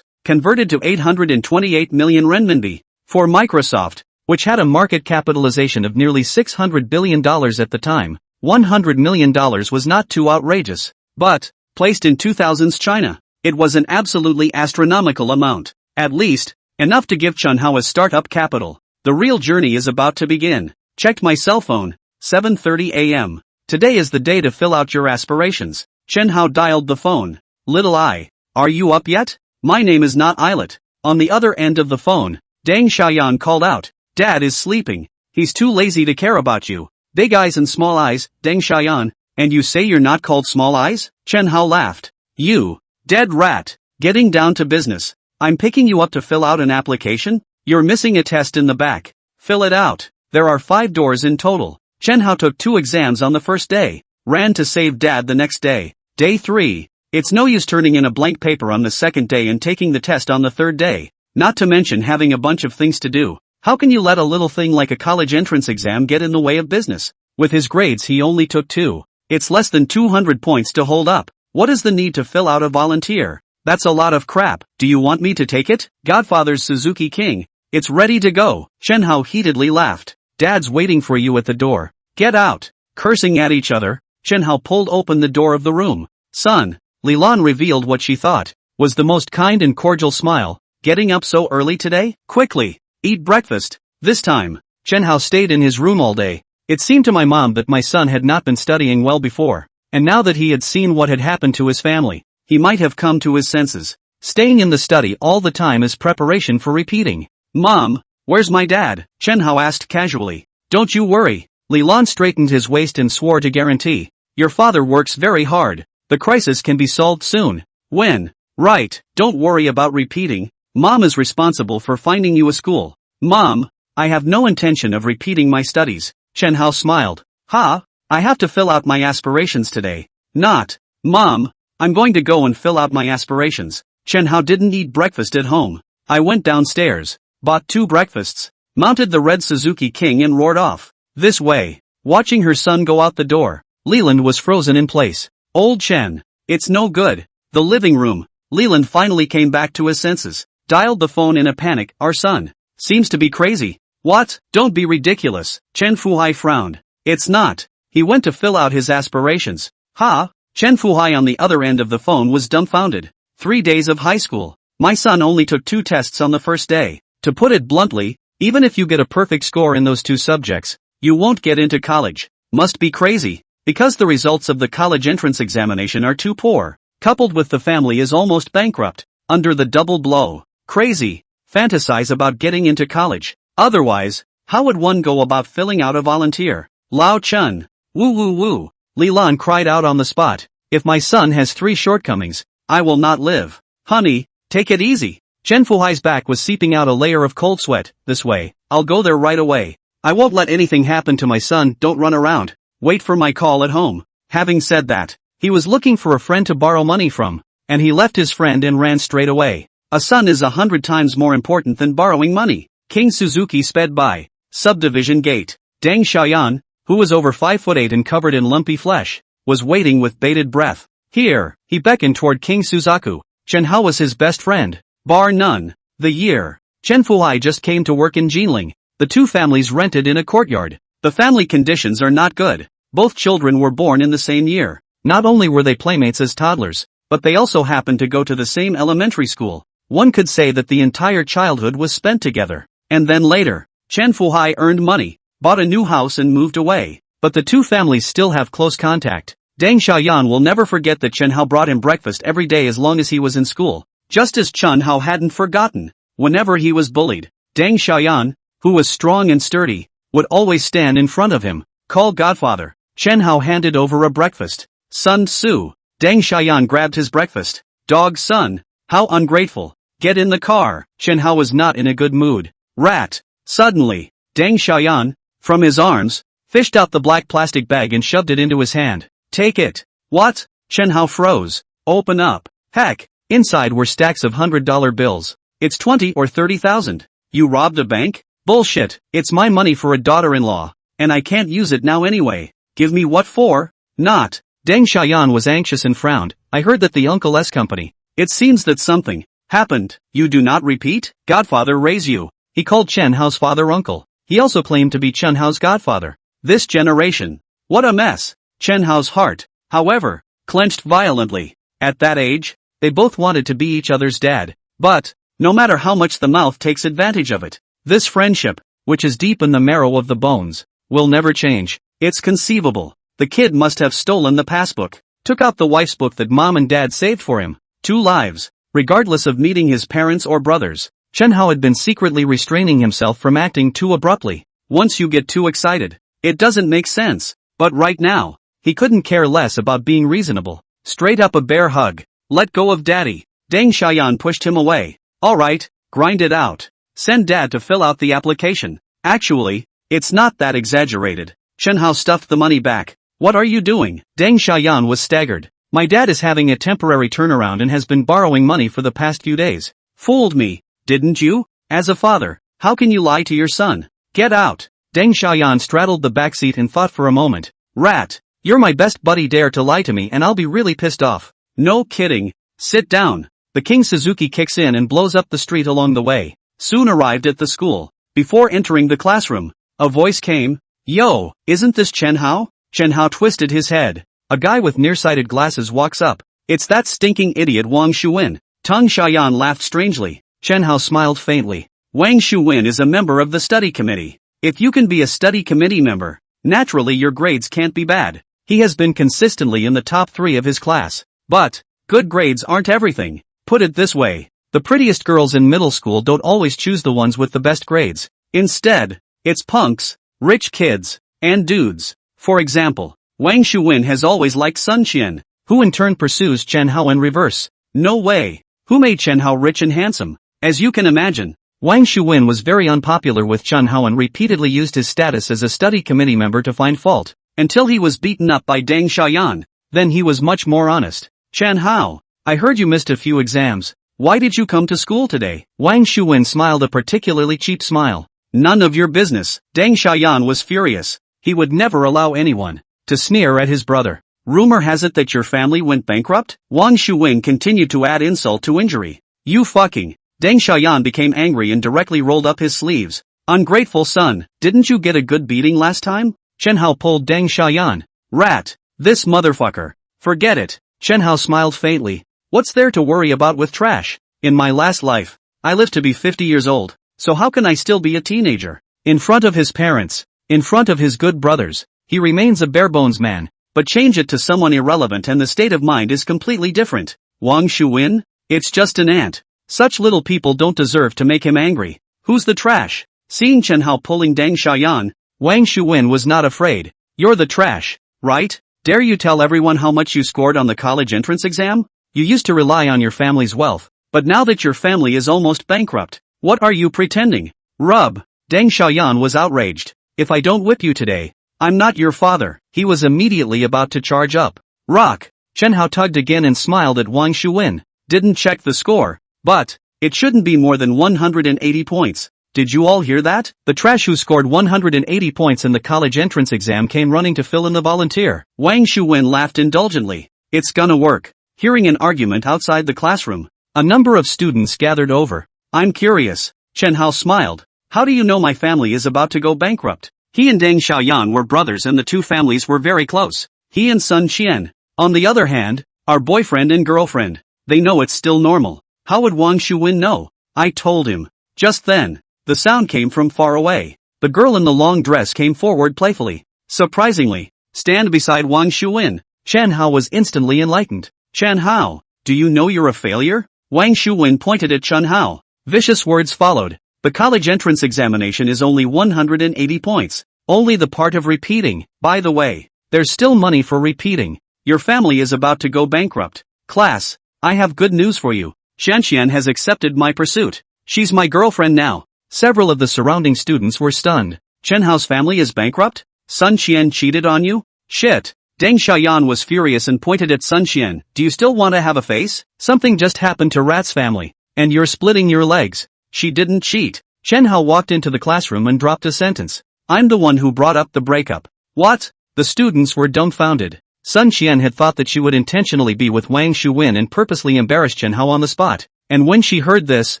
S1: converted to 828 million renminbi, for Microsoft, which had a market capitalization of nearly $600 billion at the time. $100 million was not too outrageous. But, placed in 2000's China, it was an absolutely astronomical amount. At least, enough to give Chen Hao a startup capital. The real journey is about to begin. Checked my cell phone. 7:30 a.m. Today is the day to fill out your aspirations. Chen Hao dialed the phone. Little I. Are you up yet? My name is not Islet. On the other end of the phone, Deng Xiaoyan called out. Dad is sleeping. He's too lazy to care about you. Big eyes and small eyes, Deng Xiaoyan. And you say you're not called Small Eyes? Chen Hao laughed. You. Dead rat. Getting down to business. I'm picking you up to fill out an application? You're missing a test in the back. Fill it out. There are 5 doors in total. Chen Hao took 2 exams on the first day. Ran to save dad the next day. Day 3. It's no use turning in a blank paper on the second day and taking the test on the third day. Not to mention having a bunch of things to do. How can you let a little thing like a college entrance exam get in the way of business? With his grades he only took 2. It's less than 200 points to hold up. What is the need to fill out a volunteer? That's a lot of crap. Do you want me to take it? Godfather's Suzuki King. It's ready to go. Chen Hao heatedly laughed. Dad's waiting for you at the door. Get out. Cursing at each other, Chen Hao pulled open the door of the room. Son. Lilan revealed what she thought was the most kind and cordial smile. Getting up so early today? Quickly. Eat breakfast. This time, Chen Hao stayed in his room all day. It seemed to my mom that my son had not been studying well before, and now that he had seen what had happened to his family, he might have come to his senses. Staying in the study all the time is preparation for repeating. Mom, where's my dad? Chen Hao asked casually. Don't you worry. Lilan straightened his waist and swore to guarantee. Your father works very hard. The crisis can be solved soon. When? Right, don't worry about repeating. Mom is responsible for finding you a school. Mom, I have no intention of repeating my studies. Chen Hao smiled. Ha, I have to fill out my aspirations today. Not. Mom, I'm going to go and fill out my aspirations. Chen Hao didn't eat breakfast at home. I went downstairs, bought 2 breakfasts, mounted the red Suzuki King and roared off. This way. Watching her son go out the door, Leland was frozen in place. Old Chen. It's no good. The living room. Leland finally came back to his senses. Dialed the phone in a panic. Our son. Seems to be crazy. What? Don't be ridiculous. Chen Fuhai frowned. It's not. He went to fill out his aspirations. Ha? Chen Fuhai on the other end of the phone was dumbfounded. 3 days of high school. My son only took 2 tests on the first day. To put it bluntly, even if you get a perfect score in those 2 subjects, you won't get into college. Must be crazy. Because the results of the college entrance examination are too poor. Coupled with the family is almost bankrupt. Under the double blow. Crazy. Fantasize about getting into college. Otherwise, how would one go about filling out a volunteer? Lao Chun. Woo woo woo. Lilan cried out on the spot. If my son has 3 shortcomings, I will not live. Honey, take it easy. Chen Fuhai's back was seeping out a layer of cold sweat. This way. I'll go there right away. I won't let anything happen to my son. Don't run around. Wait for my call at home. Having said that, he was looking for a friend to borrow money from, and he left his friend and ran straight away. A son is 100 times more important than borrowing money. King Suzuki sped by. Subdivision gate. Deng Xiaoyan, who was over 5'8" and covered in lumpy flesh, was waiting with bated breath. Here, he beckoned toward King Suzaku. Chen Hao was his best friend. Bar none. The year. Chen Fuhai just came to work in Jinling. The 2 families rented in a courtyard. The family conditions are not good. Both children were born in the same year. Not only were they playmates as toddlers, but they also happened to go to the same elementary school. One could say that the entire childhood was spent together. And then later, Chen Fuhai earned money, bought a new house and moved away. But the 2 families still have close contact. Deng Xiaoyan will never forget that Chen Hao brought him breakfast every day as long as he was in school. Just as Chen Hao hadn't forgotten. Whenever he was bullied, Deng Xiaoyan, who was strong and sturdy, would always stand in front of him. Call Godfather. Chen Hao handed over a breakfast. Sun Tzu. Deng Xiaoyan grabbed his breakfast. Dog son. How ungrateful. Get in the car. Chen Hao was not in a good mood. Rat. Suddenly, Deng Xiaoyan, from his arms, fished out the black plastic bag and shoved it into his hand. Take it. What? Chen Hao froze. Open up. Heck. Inside were stacks of $100 bills. It's 20 or 30,000. You robbed a bank? Bullshit. It's my money for a daughter-in-law, and I can't use it now anyway. Give me what for? Not. Deng Xiaoyan was anxious and frowned. I heard that the Uncle S company. It seems that something happened. You do not repeat? Godfather raise you. He called Chen Hao's father uncle. He also claimed to be Chen Hao's godfather. This generation. What a mess. Chen Hao's heart, however, clenched violently. At that age, they both wanted to be each other's dad. But, no matter how much the mouth takes advantage of it, this friendship, which is deep in the marrow of the bones, will never change. It's conceivable. The kid must have stolen the passbook, took out the wife's book that mom and dad saved for him. 2 lives. Regardless of meeting his parents or brothers, Chen Hao had been secretly restraining himself from acting too abruptly. Once you get too excited, it doesn't make sense. But right now, he couldn't care less about being reasonable. Straight up a bear hug. Let go of daddy. Deng Xiaoyan pushed him away. Alright, grind it out. Send dad to fill out the application. Actually, it's not that exaggerated. Chen Hao stuffed the money back. What are you doing? Deng Xiaoyan was staggered. My dad is having a temporary turnaround and has been borrowing money for the past few days. Fooled me, didn't you? As a father, how can you lie to your son? Get out. Deng Xiaoyan straddled the backseat and thought for a moment. Rat, you're my best buddy, dare to lie to me and I'll be really pissed off. No kidding. Sit down. The King Suzuki kicks in and blows up the street along the way. Soon arrived at the school. Before entering the classroom, a voice came. Yo, isn't this Chen Hao? Chen Hao twisted his head. A guy with nearsighted glasses walks up. It's that stinking idiot Wang Shuwen. Tang Xiaoyan laughed strangely. Chen Hao smiled faintly. Wang Shuwen is a member of the study committee. If you can be a study committee member, naturally your grades can't be bad. He has been consistently in the top 3 of his class. But, good grades aren't everything. Put it this way, the prettiest girls in middle school don't always choose the ones with the best grades. Instead, it's punks, rich kids, and dudes. For example, Wang Shuwen has always liked Sun Qian, who in turn pursues Chen Hao in reverse. No way. Who made Chen Hao rich and handsome? As you can imagine, Wang Shuwen was very unpopular with Chen Hao and repeatedly used his status as a study committee member to find fault, until he was beaten up by Deng Xiaoyan. Then he was much more honest. Chen Hao, I heard you missed a few exams. Why did you come to school today? Wang Shuwen smiled a particularly cheap smile. None of your business. Deng Xiaoyan was furious. He would never allow anyone to sneer at his brother. Rumor has it that your family went bankrupt? Wang Shuwen continued to add insult to injury. You fucking. Deng Xiaoyan became angry and directly rolled up his sleeves. Ungrateful son, didn't you get a good beating last time? Chen Hao pulled Deng Xiaoyan. Rat. This motherfucker. Forget it. Chen Hao smiled faintly. What's there to worry about with trash? In my last life, I lived to be 50 years old, so how can I still be a teenager? In front of his parents, in front of his good brothers, he remains a bare-bones man, but change it to someone irrelevant and the state of mind is completely different. Wang Shuwen? It's just an ant. Such little people don't deserve to make him angry. Who's the trash? Seeing Chen Hao pulling Deng Xiaoyan, Wang Shuwen was not afraid. You're the trash, right? Dare you tell everyone how much you scored on the college entrance exam? You used to rely on your family's wealth, but now that your family is almost bankrupt, what are you pretending? Rub. Deng Xiaoyan was outraged. If I don't whip you today, I'm not your father. He was immediately about to charge up. Rock. Chen Hao tugged again and smiled at Wang Shuwen. Didn't check the score, but it shouldn't be more than 180 points. Did you all hear that? The trash who scored 180 points in the college entrance exam came running to fill in the volunteer. Wang Shuwen laughed indulgently. It's gonna work. Hearing an argument outside the classroom, a number of students gathered over. I'm curious. Chen Hao smiled. How do you know my family is about to go bankrupt? He and Deng Xiaoyan were brothers and the two families were very close. He and Sun Qian, on the other hand, are boyfriend and girlfriend. They know it's still normal. How would Wang Shuwen know? I told him. Just then, the sound came from far away. The girl in the long dress came forward playfully. Surprisingly, stand beside Wang Shuwen. Chen Hao was instantly enlightened. Chen Hao, do you know you're a failure? Wang Shuwen pointed at Chen Hao. Vicious words followed. The college entrance examination is only 180 points. Only the part of repeating. By the way, there's still money for repeating. Your family is about to go bankrupt. Class, I have good news for you. Shanxian has accepted my pursuit. She's my girlfriend now. Several of the surrounding students were stunned. Chen Hao's family is bankrupt? Sun Qian cheated on you? Shit. Deng Xiaoyan was furious and pointed at Sun Qian. Do you still want to have a face? Something just happened to Rat's family, and you're splitting your legs. She didn't cheat. Chen Hao walked into the classroom and dropped a sentence. I'm the one who brought up the breakup. What? The students were dumbfounded. Sun Qian had thought that she would intentionally be with Wang Shuwen and purposely embarrass Chen Hao on the spot. And when she heard this,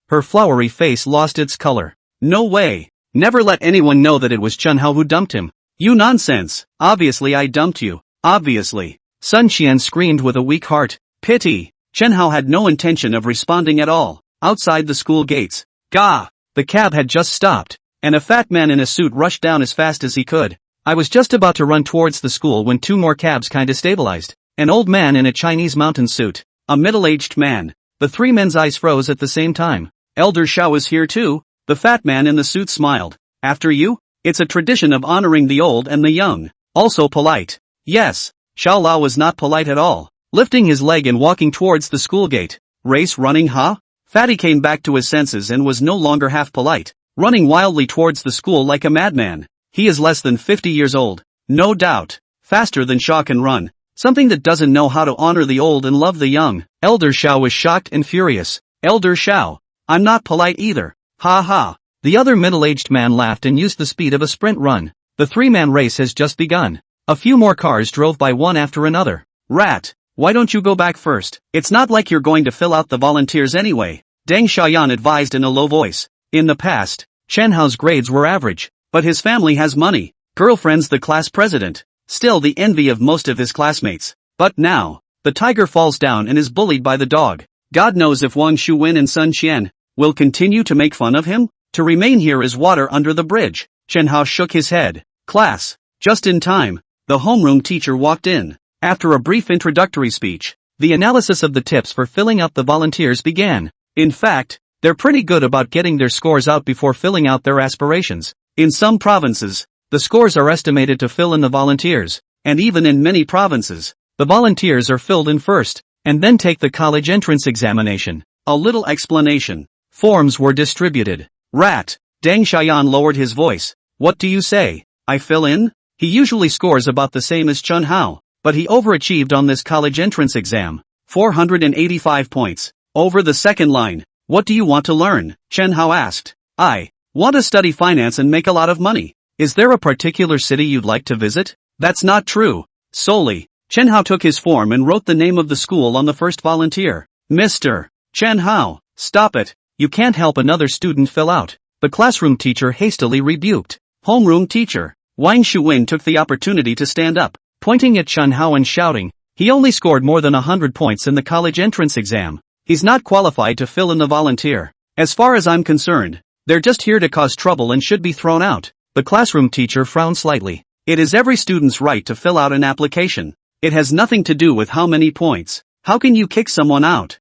S1: her flowery face lost its color. No way. Never let anyone know that it was Chen Hao who dumped him. You nonsense. Obviously I dumped you. Obviously. Sun Qian screamed with a weak heart. Pity. Chen Hao had no intention of responding at all. Outside the school gates. Gah! The cab had just stopped, and a fat man in a suit rushed down as fast as he could. I was just about to run towards the school when two more cabs kinda stabilized. An old man in a Chinese mountain suit. A middle-aged man. The three men's eyes froze at the same time. Elder Xiao is here too. The fat man in the suit smiled. After you? It's a tradition of honoring the old and the young. Also polite. Yes. Xiao Lao was not polite at all. Lifting his leg and walking towards the school gate. Race running, huh? Fatty came back to his senses and was no longer half polite. running wildly towards the school like a madman. He is less than 50 years old, no doubt, faster than Xiao can run, something that doesn't know how to honor the old and love the young. Elder Xiao was shocked and furious. Elder Xiao, I'm not polite either. Ha ha. The other middle-aged man laughed and used the speed of a sprint run. The three-man race has just begun. A few more cars drove by one after another. Rat, why don't you go back first? It's not like you're going to fill out the volunteers anyway, Deng Xiaoyan advised in a low voice. In the past, Chen Hao's grades were average, but his family has money. Girlfriend's the class president, still the envy of most of his classmates. But now, the tiger falls down and is bullied by the dog. God knows if Wang Shuwen and Sun Qian will continue to make fun of him. To remain here is water under the bridge. Chen Hao shook his head. Class, just in time, the homeroom teacher walked in. After a brief introductory speech, the analysis of the tips for filling out the volunteers began. In fact, they're pretty good about getting their scores out before filling out their aspirations. In some provinces, the scores are estimated to fill in the volunteers, and even in many provinces, the volunteers are filled in first, and then take the college entrance examination. A little explanation. Forms were distributed. Rat, Deng Xiaoyan lowered his voice. What do you say? I fill in? He usually scores about the same as Chen Hao, but he overachieved on this college entrance exam. 485 points. Over the second line. What do you want to learn? Chen Hao asked. I want to study finance and make a lot of money. Is there a particular city you'd like to visit? That's not true. Solely. Chen Hao took his form and wrote the name of the school on the first volunteer. Mr. Chen Hao, stop it. You can't help another student fill out. The classroom teacher hastily rebuked. Homeroom teacher. Wang Shuwen took the opportunity to stand up, pointing at Chen Hao and shouting, he only scored more than 100 points in the college entrance exam. He's not qualified to fill in the volunteer. As far as I'm concerned, they're just here to cause trouble and should be thrown out. The classroom teacher frowned slightly. It is every student's right to fill out an application. It has nothing to do with how many points. How can you kick someone out?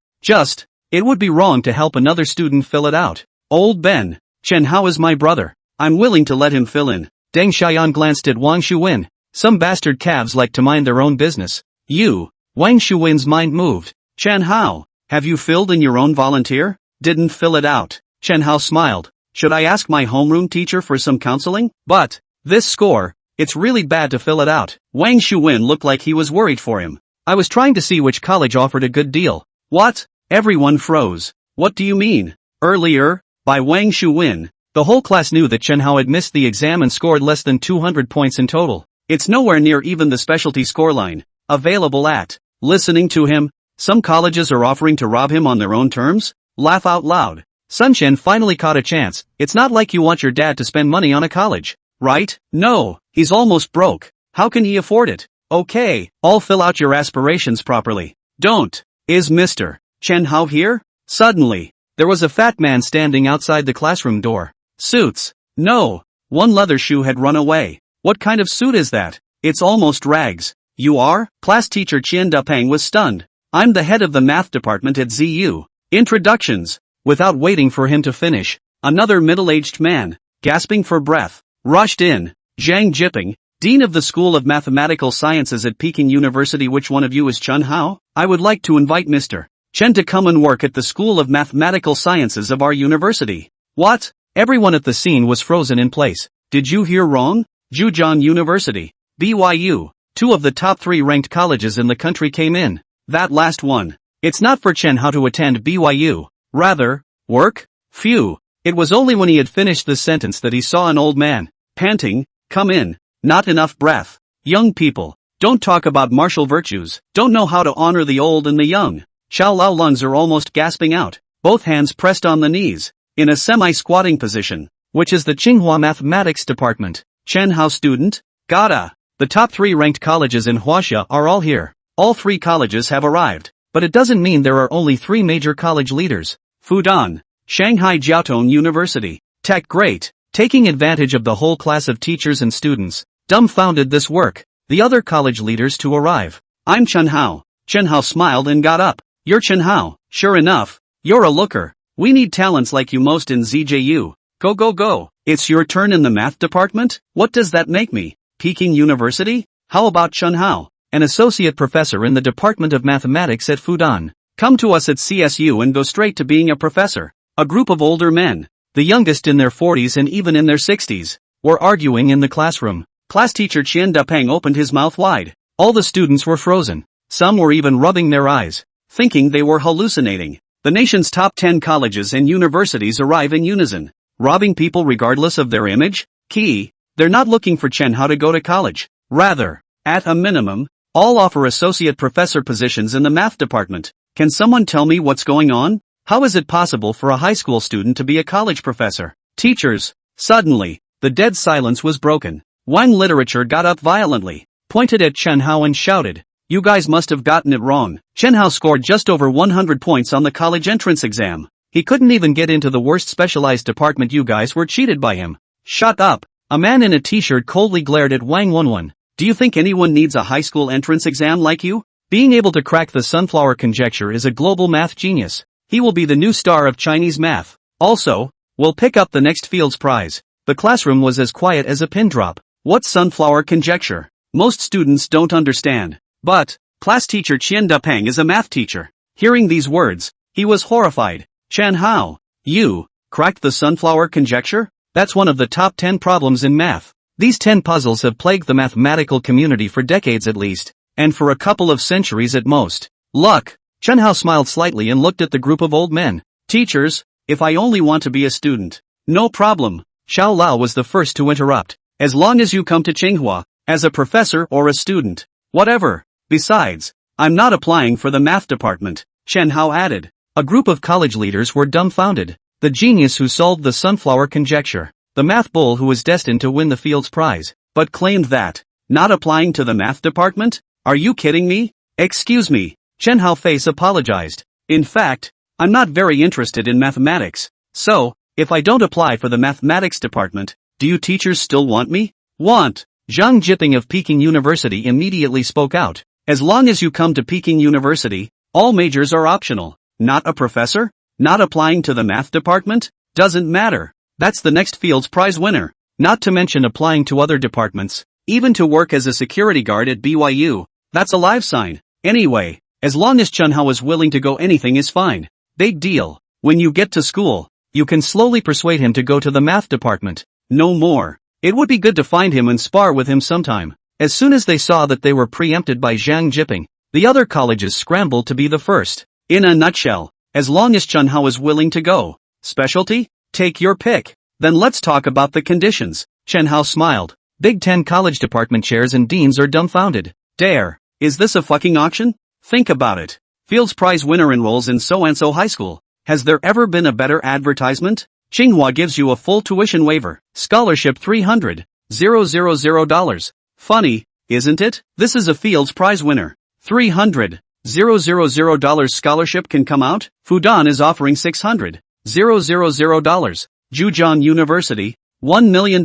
S1: It would be wrong to help another student fill it out. Old Ben, Chen Hao is my brother. I'm willing to let him fill in. Deng Xiaoyan glanced at Wang Shuwen. Some bastard calves like to mind their own business. You. Wang Shuwen's mind moved. Chen Hao, have you filled in your own volunteer? Didn't fill it out. Chen Hao smiled. Should I ask my homeroom teacher for some counseling? But, this score, it's really bad to fill it out. Wang Shuwen looked like he was worried for him. I was trying to see which college offered a good deal. What? Everyone froze. What do you mean? Earlier, by Wang Shuwen, the whole class knew that Chen Hao had missed the exam and scored less than 200 points in total. It's nowhere near even the specialty scoreline available at. Listening to him, some colleges are offering to rob him on their own terms? Laugh out loud. Sun Chen finally caught a chance. It's not like you want your dad to spend money on a college, right? No, he's almost broke. How can he afford it? Okay, I'll fill out your aspirations properly. Don't. Is Mr. Chen Hao here? Suddenly, there was a fat man standing outside the classroom door. Suits. No. One leather shoe had run away. What kind of suit is that? It's almost rags. You are? Class teacher Qian Dapeng was stunned. I'm the head of the math department at ZU. Introductions. Without waiting for him to finish, another middle-aged man, gasping for breath, rushed in. Zhang Jiping, Dean of the School of Mathematical Sciences at Peking University. Which one of you is Chen Hao? I would like to invite Mr. Chen to come and work at the School of Mathematical Sciences of our university. What? Everyone at the scene was frozen in place. Did you hear wrong? Zhejiang University, BYU, two of the top 3 ranked colleges in the country came in. That last one. It's not for Chen Hao to attend BYU. Rather, work? Phew. It was only when he had finished this sentence that he saw an old man, panting, come in. Not enough breath. Young people, don't talk about martial virtues, don't know how to honor the old and the young. Xiao Lao lungs are almost gasping out, both hands pressed on the knees, in a semi-squatting position. Which is the Tsinghua Mathematics Department? Chen Hao student? Gotta. The top 3 ranked colleges in Huaxia are all here. All 3 colleges have arrived, but it doesn't mean there are only 3 major college leaders. Fudan, Shanghai Jiaotong University, Tech Great, taking advantage of the whole class of teachers and students, dumbfounded this work, the other college leaders to arrive. I'm Chen Hao. Chen Hao smiled and got up. You're Chen Hao. Sure enough, you're a looker. We need talents like you most in ZJU. Go go go. It's your turn in the math department? What does that make me? Peking University? How about Chen Hao, an associate professor in the Department of Mathematics at Fudan? Come to us at CSU and go straight to being a professor. A group of older men, the youngest in their 40s and even in their 60s, were arguing in the classroom. Class teacher Qian Dapeng opened his mouth wide. All the students were frozen. Some were even rubbing their eyes, thinking they were hallucinating. The nation's top 10 colleges and universities arrive in unison, robbing people regardless of their image. Key, they're not looking for Chen Hao to go to college. Rather, at a minimum, all offer associate professor positions in the math department. Can someone tell me what's going on? How is it possible for a high school student to be a college professor? Teachers. Suddenly, the dead silence was broken. Wang Literature got up violently, pointed at Chen Hao and shouted, "You guys must have gotten it wrong." Chen Hao scored just over 100 points on the college entrance exam. He couldn't even get into the worst specialized department. You guys were cheated by him. Shut up. A man in a t-shirt coldly glared at Wang Wenwen. Do you think anyone needs a high school entrance exam like you? Being able to crack the sunflower conjecture is a global math genius. He will be the new star of Chinese math. Also, we'll pick up the next Fields Prize. The classroom was as quiet as a pin drop. What's sunflower conjecture? Most students don't understand. But, class teacher Qian Dapeng is a math teacher. Hearing these words, he was horrified. Chen Hao, you cracked the sunflower conjecture? That's one of the top 10 problems in math. These 10 puzzles have plagued the mathematical community for decades at least, and for a couple of centuries at most. Luck. Chen Hao smiled slightly and looked at the group of old men. Teachers, if I only want to be a student. No problem. Xiao Lao was the first to interrupt. As long as you come to Tsinghua, as a professor or a student. Whatever. Besides, I'm not applying for the math department, Chen Hao added. A group of college leaders were dumbfounded. The genius who solved the sunflower conjecture. The math bull who was destined to win the Fields Prize, but claimed that, not applying to the math department? Are you kidding me? Excuse me. Chen Hao face apologized. In fact, I'm not very interested in mathematics. So, if I don't apply for the mathematics department, do you teachers still want me? Want. Zhang Jiping of Peking University immediately spoke out. As long as you come to Peking University, all majors are optional. Not a professor? Not applying to the math department? Doesn't matter. That's the next Fields Prize winner. Not to mention applying to other departments. Even to work as a security guard at BYU. That's a live sign. Anyway, as long as Chen Hao is willing to go, anything is fine. Big deal. When you get to school, you can slowly persuade him to go to the math department. No more. It would be good to find him and spar with him sometime. As soon as they saw that they were preempted by Zhang Jiping, the other colleges scrambled to be the first. In a nutshell, as long as Chen Hao is willing to go. Specialty? Take your pick. Then let's talk about the conditions. Chen Hao smiled. Big 10 college department chairs and deans are dumbfounded. Dare. Is this a fucking auction? Think about it. Fields Prize winner enrolls in so-and-so high school. Has there ever been a better advertisement? Tsinghua gives you a full tuition waiver. Scholarship $300,000. Funny, isn't it? This is a Fields Prize winner. $300,000 scholarship can come out. Fudan is offering $600,000. Zhejiang University, $1 million.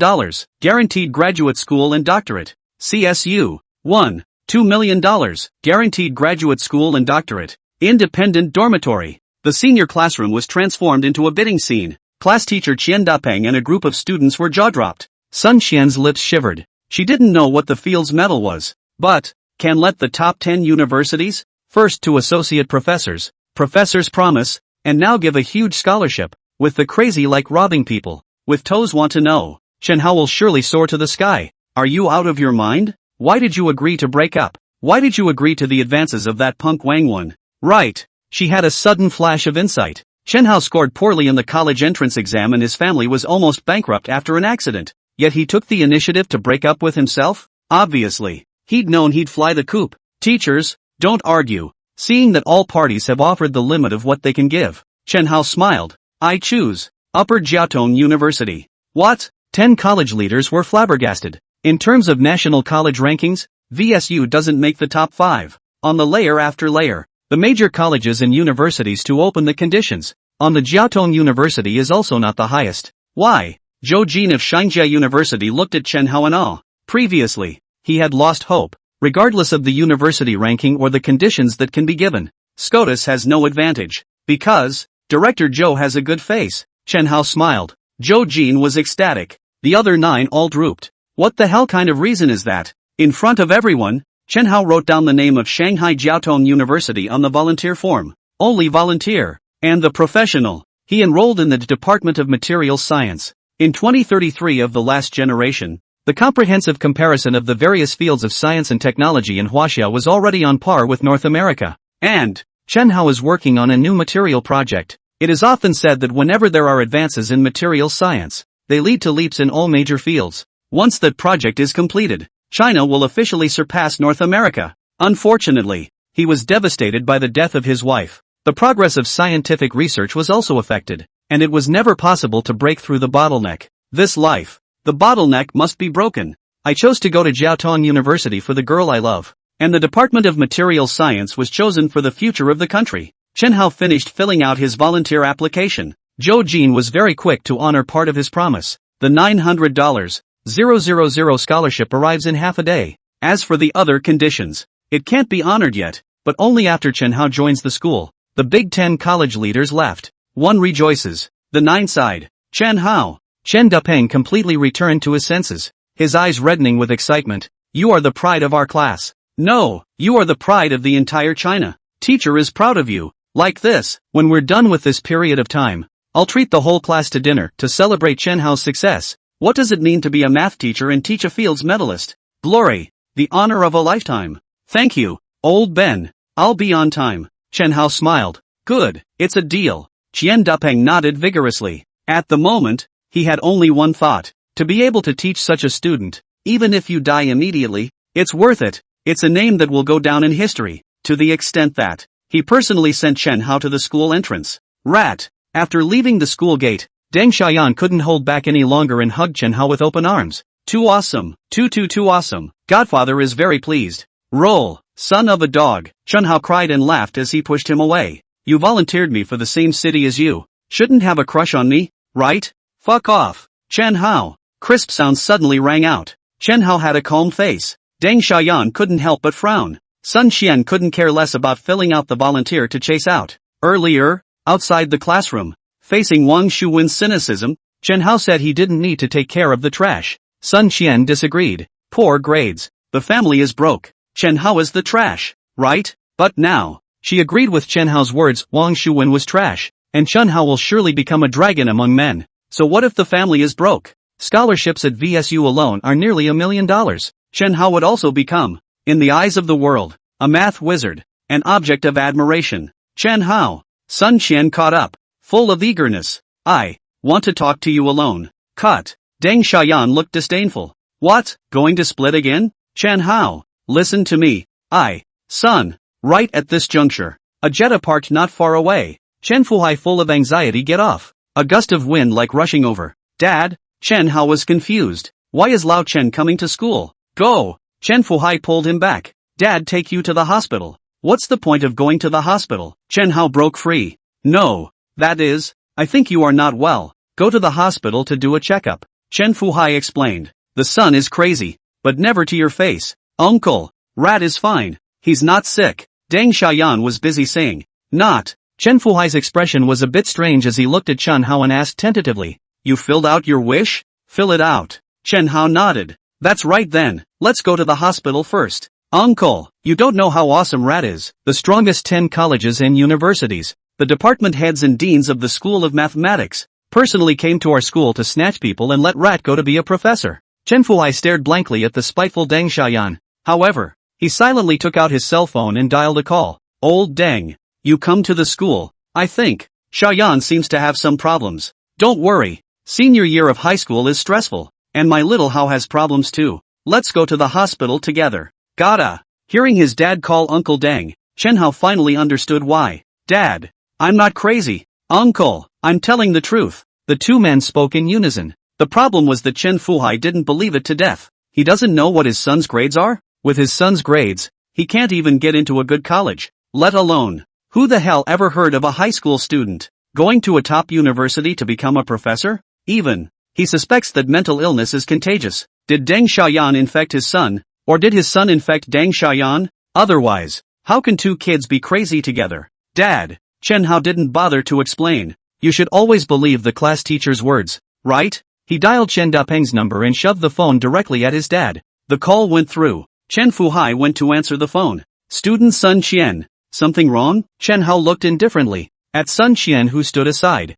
S1: Guaranteed graduate school and doctorate. CSU, $2 million. Guaranteed graduate school and doctorate. Independent dormitory. The senior classroom was transformed into a bidding scene. Class teacher Qian Dapeng and a group of students were jaw-dropped. Sun Qian's lips shivered. She didn't know what the Fields Medal was. But, can let the top 10 universities? First to associate professors. Professors promise, and now give a huge scholarship. With the crazy like robbing people. With toes want to know. Chen Hao will surely soar to the sky. Are you out of your mind? Why did you agree to break up? Why did you agree to the advances of that punk Wang Wen? Right. She had a sudden flash of insight. Chen Hao scored poorly in the college entrance exam and his family was almost bankrupt after an accident. Yet he took the initiative to break up with himself? Obviously. He'd known he'd fly the coop. Teachers, don't argue. Seeing that all parties have offered the limit of what they can give. Chen Hao smiled. I choose. Upper Jiaotong University. What? 10 college leaders were flabbergasted. In terms of national college rankings, VSU doesn't make the top 5. On the layer after layer, the major colleges and universities to open the conditions. On the Jiaotong University is also not the highest. Why? Zhou Jin of Shangjia University looked at Chen Hao in awe. Previously, he had lost hope. Regardless of the university ranking or the conditions that can be given, SCOTUS has no advantage. Because, Director Zhou has a good face. Chen Hao smiled. Zhou Jin was ecstatic. The other 9 all drooped. What the hell kind of reason is that? In front of everyone, Chen Hao wrote down the name of Shanghai Jiaotong University on the volunteer form. Only volunteer. And the professional. He enrolled in the Department of Materials Science. In 2033 of the last generation, the comprehensive comparison of the various fields of science and technology in Huaxia was already on par with North America. And Chen Hao is working on a new material project. It is often said that whenever there are advances in materials science, they lead to leaps in all major fields. Once that project is completed, China will officially surpass North America. Unfortunately, he was devastated by the death of his wife. The progress of scientific research was also affected, and it was never possible to break through the bottleneck. This life, the bottleneck must be broken. I chose to go to Jiaotong University for the girl I love, and the Department of Materials Science was chosen for the future of the country. Chen Hao finished filling out his volunteer application. Zhou Jin was very quick to honor part of his promise. The $900,000 scholarship arrives in half a day. As for the other conditions, it can't be honored yet, but only after Chen Hao joins the school. The Big Ten college leaders left. One rejoices. The 9 sighed. Chen Hao. Chen Dapeng completely returned to his senses, his eyes reddening with excitement. You are the pride of our class. No, you are the pride of the entire China. Teacher is proud of you. Like this, when we're done with this period of time, I'll treat the whole class to dinner to celebrate Chen Hao's success. What does it mean to be a math teacher and teach a fields medalist? Glory. The honor of a lifetime. Thank you, old Ben. I'll be on time. Chen Hao smiled. Good, it's a deal. Qian Dapeng nodded vigorously. At the moment, he had only one thought. To be able to teach such a student, even if you die immediately, it's worth it. It's a name that will go down in history, to the extent that he personally sent Chen Hao to the school entrance. Rat. After leaving the school gate, Deng Xiaoyan couldn't hold back any longer and hugged Chen Hao with open arms. Too awesome. Too awesome. Godfather is very pleased. Roll. Son of a dog. Chen Hao cried and laughed as he pushed him away. You volunteered me for the same city as you. Shouldn't have a crush on me, right? Fuck off. Chen Hao. Crisp sounds suddenly rang out. Chen Hao had a calm face. Deng Xiaoyan couldn't help but frown. Sun Xian couldn't care less about filling out the volunteer to chase out. Earlier, outside the classroom, facing Wang Shuwen's cynicism, Chen Hao said he didn't need to take care of the trash. Sun Xian disagreed. Poor grades. The family is broke. Chen Hao is the trash, right? But now, she agreed with Chen Hao's words. Wang Shuwen was trash, and Chen Hao will surely become a dragon among men. So what if the family is broke? Scholarships at VSU alone are nearly $1 million. Chen Hao would also become, in the eyes of the world, a math wizard, an object of admiration. Chen Hao. Sun Qian caught up, full of eagerness. I want to talk to you alone. Cut. Deng Xiaoyan looked disdainful. What, going to split again? Chen Hao. Listen to me. Son. Right at this juncture, a Jetta parked not far away. Chen Fuhai full of anxiety get off. A gust of wind like rushing over. Dad? Chen Hao was confused. Why is Lao Chen coming to school? Go. Chen Fuhai pulled him back. Dad take you to the hospital. What's the point of going to the hospital? Chen Hao broke free. No. That is, I think you are not well. Go to the hospital to do a checkup. Chen Fuhai explained. The son is crazy, but never to your face. Uncle. Rat is fine. He's not sick. Deng Xiaoyan was busy saying. Not. Chen Fuhai's expression was a bit strange as he looked at Chen Hao and asked tentatively. You filled out your wish? Fill it out. Chen Hao nodded. That's right then, let's go to the hospital first. Uncle, you don't know how awesome Rat is. The strongest 10 colleges and universities, the department heads and deans of the School of Mathematics, personally came to our school to snatch people and let Rat go to be a professor. Chen Fuhai stared blankly at the spiteful Deng Xiaoyan. However, he silently took out his cell phone and dialed a call. Old Deng, you come to the school. I think Xiaoyan seems to have some problems. Don't worry. Senior year of high school is stressful, and my little Hao has problems too. Let's go to the hospital together. Gotta. Hearing his dad call Uncle Deng, Chen Hao finally understood why. Dad, I'm not crazy. Uncle, I'm telling the truth. The two men spoke in unison. The problem was that Chen Fuhai didn't believe it to death. He doesn't know what his son's grades are? With his son's grades, he can't even get into a good college. Let alone, who the hell ever heard of a high school student going to a top university to become a professor? Even, he suspects that mental illness is contagious. Did Deng Xiaoyan infect his son, or did his son infect Deng Xiaoyan? Otherwise, how can two kids be crazy together? Dad, Chen Hao didn't bother to explain. You should always believe the class teacher's words, right? He dialed Chen Dapeng's number and shoved the phone directly at his dad. The call went through. Chen Fuhai went to answer the phone. Student Sun Qian. Something wrong? Chen Hao looked indifferently at Sun Qian who stood aside.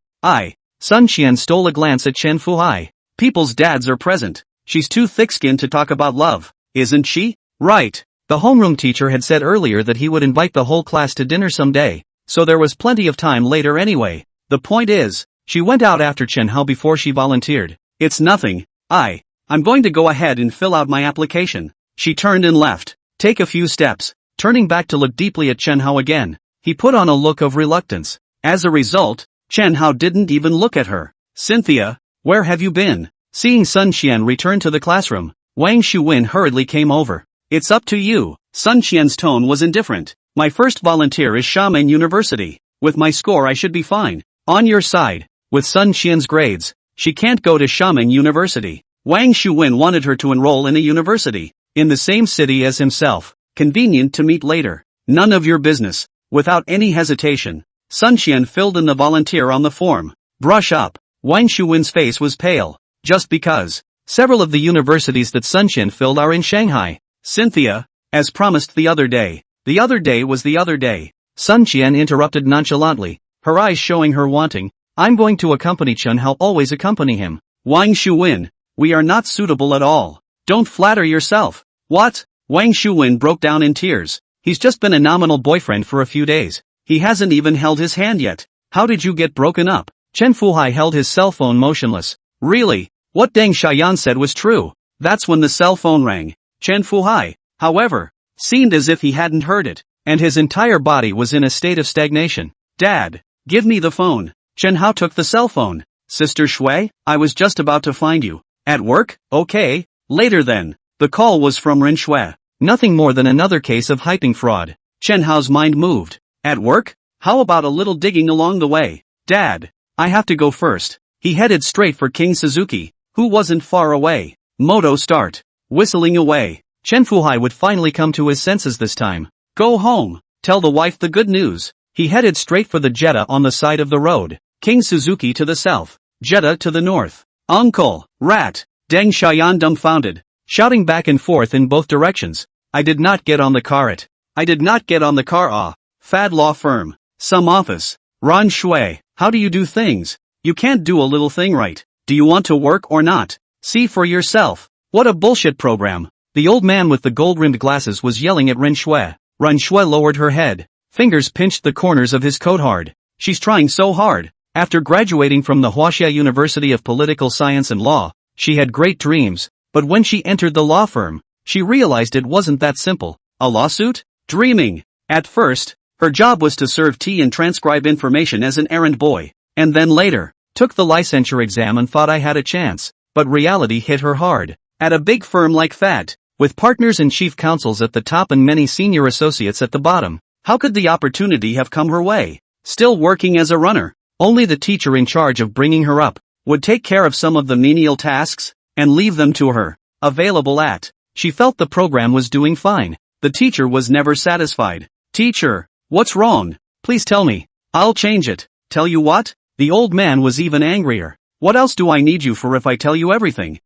S1: Sun Qian stole a glance at Chen Fuhai. People's dads are present. She's too thick-skinned to talk about love, isn't she? Right. The homeroom teacher had said earlier that he would invite the whole class to dinner someday, so there was plenty of time later anyway. The point is, she went out after Chen Hao before she volunteered. It's nothing. I'm going to go ahead and fill out my application. She turned and left. Take a few steps, turning back to look deeply at Chen Hao again. He put on a look of reluctance. As a result, Chen Hao didn't even look at her. Cynthia, where have you been? Seeing Sun Qian return to the classroom, Wang Shuwen hurriedly came over. It's up to you. Sun Qian's tone was indifferent. My first volunteer is Xiamen University. With my score I should be fine. On your side. With Sun Qian's grades, she can't go to Xiamen University. Wang Shuwen wanted her to enroll in a university, in the same city as himself. Convenient to meet later. None of your business. Without any hesitation, Sun Qian filled in the volunteer on the form. Brush up. Wang Shuwen's face was pale. Just because. Several of the universities that Sun Qian filled are in Shanghai. Cynthia, as promised the other day. The other day was the other day. Sun Qian interrupted nonchalantly, her eyes showing her wanting. I'm going to accompany Chen Hao, always accompany him. Wang Shuwen, we are not suitable at all. Don't flatter yourself. What? Wang Shuwen broke down in tears. He's just been a nominal boyfriend for a few days. He hasn't even held his hand yet. How did you get broken up? Chen Fuhai held his cell phone motionless. Really? What Deng Xiaoyan said was true. That's when the cell phone rang. Chen Fuhai, however, seemed as if he hadn't heard it, and his entire body was in a state of stagnation. Dad, give me the phone. Chen Hao took the cell phone. Sister Shui, I was just about to find you. At work? Okay, later then. The call was from Ren Shui. Nothing more than another case of hyping fraud. Chen Hao's mind moved. At work? How about a little digging along the way? Dad, I have to go first. He headed straight for King Suzuki, who wasn't far away. Moto start. Whistling away. Chen Fuhai would finally come to his senses this time. Go home. Tell the wife the good news. He headed straight for the Jetta on the side of the road. King Suzuki to the south. Jetta to the north. Uncle, rat. Deng Xiaoyan dumbfounded, shouting back and forth in both directions. I did not get on the car at. I did not get on the car. Fad law firm. Some office. Ran Shui, how do you do things? You can't do a little thing right. Do you want to work or not? See for yourself. What a bullshit program. The old man with the gold-rimmed glasses was yelling at Ren Shui. Ren Shui lowered her head. Fingers pinched the corners of his coat hard. She's trying so hard. After graduating from the Huaxia University of Political Science and Law, she had great dreams, but when she entered the law firm, she realized it wasn't that simple. A lawsuit? Dreaming. At first, her job was to serve tea and transcribe information as an errand boy, and then later, took the licensure exam and thought I had a chance, but reality hit her hard. At a big firm like FAT, with partners and chief counsels at the top and many senior associates at the bottom, how could the opportunity have come her way? Still working as a runner, only the teacher in charge of bringing her up would take care of some of the menial tasks, and leave them to her. Available at. She felt the program was doing fine. The teacher was never satisfied. Teacher, what's wrong? Please tell me. I'll change it. Tell you what? The old man was even angrier. What else do I need you for if I tell you everything?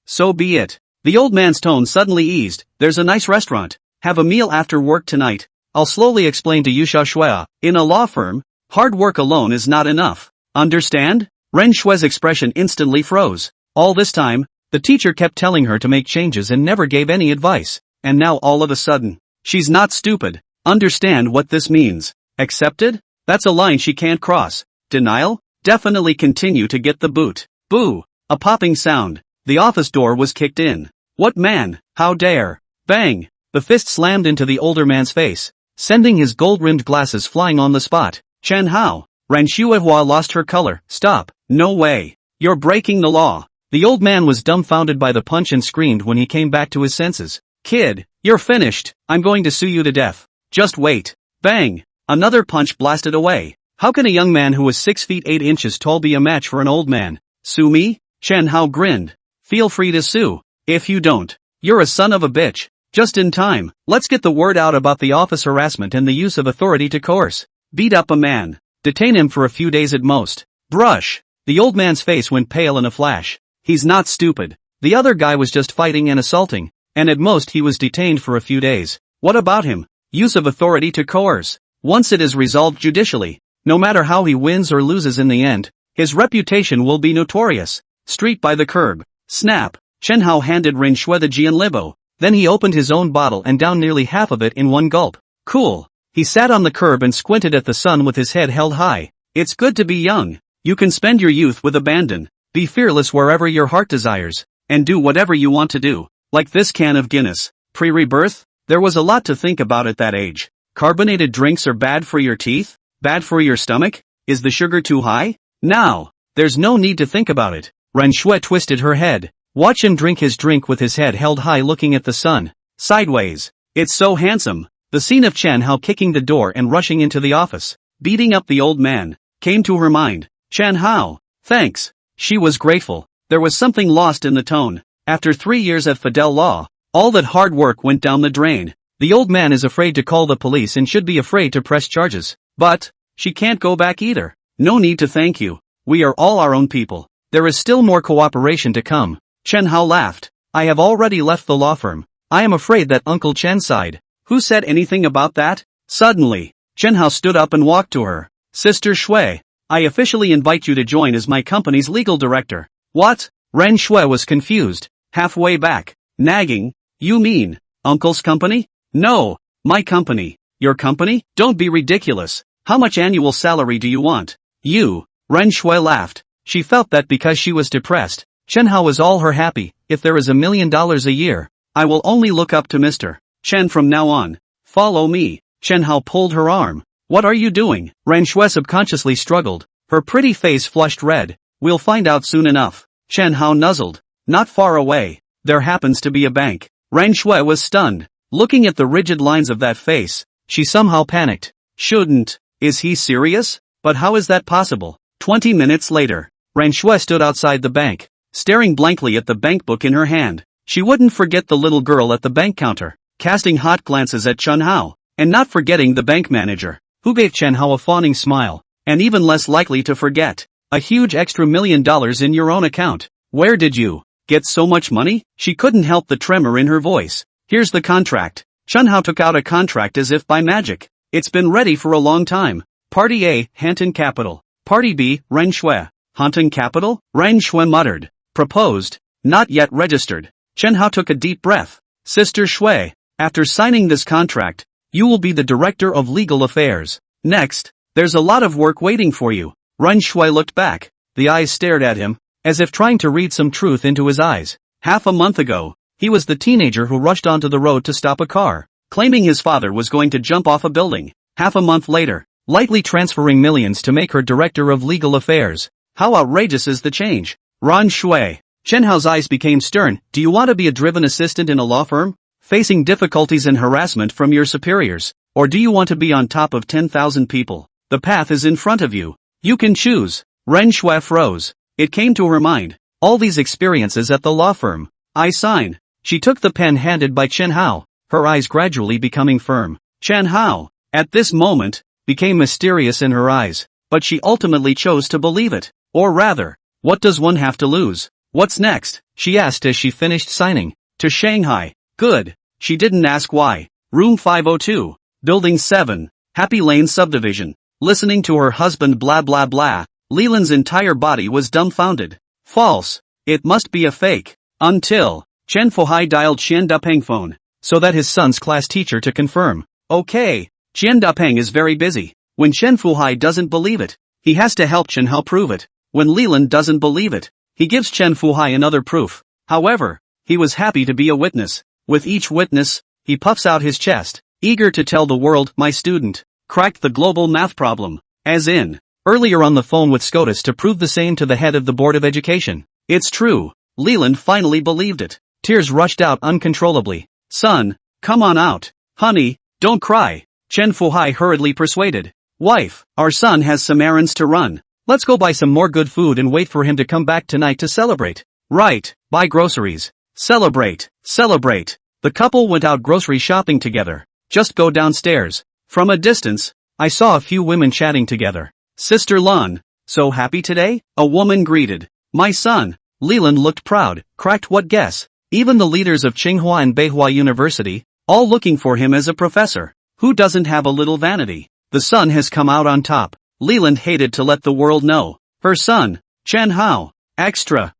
S1: So be it. The old man's tone suddenly eased. There's a nice restaurant. Have a meal after work tonight. I'll slowly explain to you Shui. In a law firm, hard work alone is not enough. Understand? Ren Shui's expression instantly froze. All this time, the teacher kept telling her to make changes and never gave any advice. And now all of a sudden, she's not stupid. Understand what this means. Accepted? That's a line she can't cross. Denial? Definitely continue to get the boot. Boo! A popping sound. The office door was kicked in. What man? How dare? Bang! The fist slammed into the older man's face, sending his gold-rimmed glasses flying on the spot. Chen Hao. Ran Shuihua lost her color. Stop. No way. You're breaking the law. The old man was dumbfounded by the punch and screamed when he came back to his senses. Kid, you're finished. I'm going to sue you to death. Just wait. Bang! Another punch blasted away. How can a young man who was 6 feet 8 inches tall be a match for an old man? Sue me? Chen Hao grinned. Feel free to sue. If you don't, you're a son of a bitch. Just in time. Let's get the word out about the office harassment and the use of authority to coerce. Beat up a man. Detain him for a few days at most. Brush. The old man's face went pale in a flash. He's not stupid. The other guy was just fighting and assaulting, and at most he was detained for a few days. What about him? Use of authority to coerce. Once it is resolved judicially, no matter how he wins or loses in the end, His reputation will be notorious. Street by the curb. Snap. Chen Hao handed Ren Shui the Jianlibo. Then he opened his own bottle and downed nearly half of it in one gulp. Cool. He sat on the curb and squinted at the sun with his head held high. It's good to be young. You can spend your youth with abandon. Be fearless wherever your heart desires. And do whatever you want to do. Like this can of Guinness. Pre-rebirth? There was a lot to think about at that age. Carbonated drinks are bad for your teeth? Bad for your stomach? Is the sugar too high? Now. There's no need to think about it. Ren Shui twisted her head. Watch him drink his drink with his head held high looking at the sun. Sideways. It's so handsome. The scene of Chen Hao kicking the door and rushing into the office, beating up the old man, came to her mind. Chen Hao. Thanks. She was grateful. There was something lost in the tone. After 3 years at Fidel Law, all that hard work went down the drain. The old man is afraid to call the police and should be afraid to press charges. But she can't go back either. No need to thank you. We are all our own people. There is still more cooperation to come. Chen Hao laughed. I have already left the law firm. I am afraid that Uncle Chen sighed. Who said anything about that? Suddenly, Chen Hao stood up and walked to her. Sister Shui, I officially invite you to join as my company's legal director. What? Ren Shui was confused. Halfway back. Nagging. You mean, Uncle's company? No, my company. Your company? Don't be ridiculous. How much annual salary do you want? You. Ren Shui laughed. She felt that because she was depressed, Chen Hao was all her happy. If there is $1 million a year, I will only look up to Mr. Chen from now on. Follow me. Chen Hao pulled her arm. What are you doing? Ren Shui subconsciously struggled. Her pretty face flushed red. We'll find out soon enough. Chen Hao nuzzled. Not far away. There happens to be a bank. Ren Shui was stunned. Looking at the rigid lines of that face, she somehow panicked. Shouldn't. Is he serious? But how is that possible? 20 minutes later, Ren Shui stood outside the bank, staring blankly at the bank book in her hand. She wouldn't forget the little girl at the bank counter, casting hot glances at Chen Hao, and not forgetting the bank manager, who gave Chen Hao a fawning smile, and even less likely to forget, a huge extra $1 million in your own account. Where did you get so much money? She couldn't help the tremor in her voice. Here's the contract. Chen Hao took out a contract as if by magic. It's been ready for a long time. Party A, Hanton Capital. Party B, Ren Shui. Hanton Capital? Ren Shui muttered. Proposed. Not yet registered. Chen Hao took a deep breath. Sister Shui, after signing this contract, you will be the director of legal affairs. Next, there's a lot of work waiting for you. Ren Shui looked back. The eyes stared at him, as if trying to read some truth into his eyes. Half a month ago, he was the teenager who rushed onto the road to stop a car, claiming his father was going to jump off a building. Half a month later, lightly transferring millions to make her director of legal affairs. How outrageous is the change? Ren Shui. Chen Hao's eyes became stern. Do you want to be a driven assistant in a law firm, facing difficulties and harassment from your superiors? Or do you want to be on top of 10,000 people? The path is in front of you. You can choose. Ren Shui froze. It came to her mind. All these experiences at the law firm. I sign. She took the pen handed by Chen Hao, her eyes gradually becoming firm. Chen Hao, at this moment, became mysterious in her eyes, but she ultimately chose to believe it. Or rather, what does one have to lose? What's next? She asked as she finished signing. To Shanghai. Good. She didn't ask why. Room 502. Building 7. Happy Lane Subdivision. Listening to her husband blah blah blah, Leland's entire body was dumbfounded. False. It must be a fake. Until Chen Fuhai dialed Qian Dapeng phone, so that his son's class teacher to confirm. Okay. Qian Dapeng is very busy. When Chen Fuhai doesn't believe it, he has to help Chen Hao prove it. When Leland doesn't believe it, he gives Chen Fuhai another proof. However, he was happy to be a witness. With each witness, he puffs out his chest, eager to tell the world, my student cracked the global math problem. As in, earlier on the phone with SCOTUS to prove the same to the head of the Board of Education. It's true. Leland finally believed it. Tears rushed out uncontrollably. Son, come on out. Honey, don't cry. Chen Fuhai hurriedly persuaded. Wife, our son has some errands to run. Let's go buy some more good food and wait for him to come back tonight to celebrate. Right, buy groceries. Celebrate, celebrate. The couple went out grocery shopping together. Just go downstairs. From a distance, I saw a few women chatting together. Sister Lun, so happy today? A woman greeted. My son. Leland looked proud. Cracked what guess? Even the leaders of Tsinghua and Beihua University, all looking for him as a professor. Who doesn't have a little vanity? The son has come out on top. Leland hated to let the world know. Her son, Chen Hao. Extra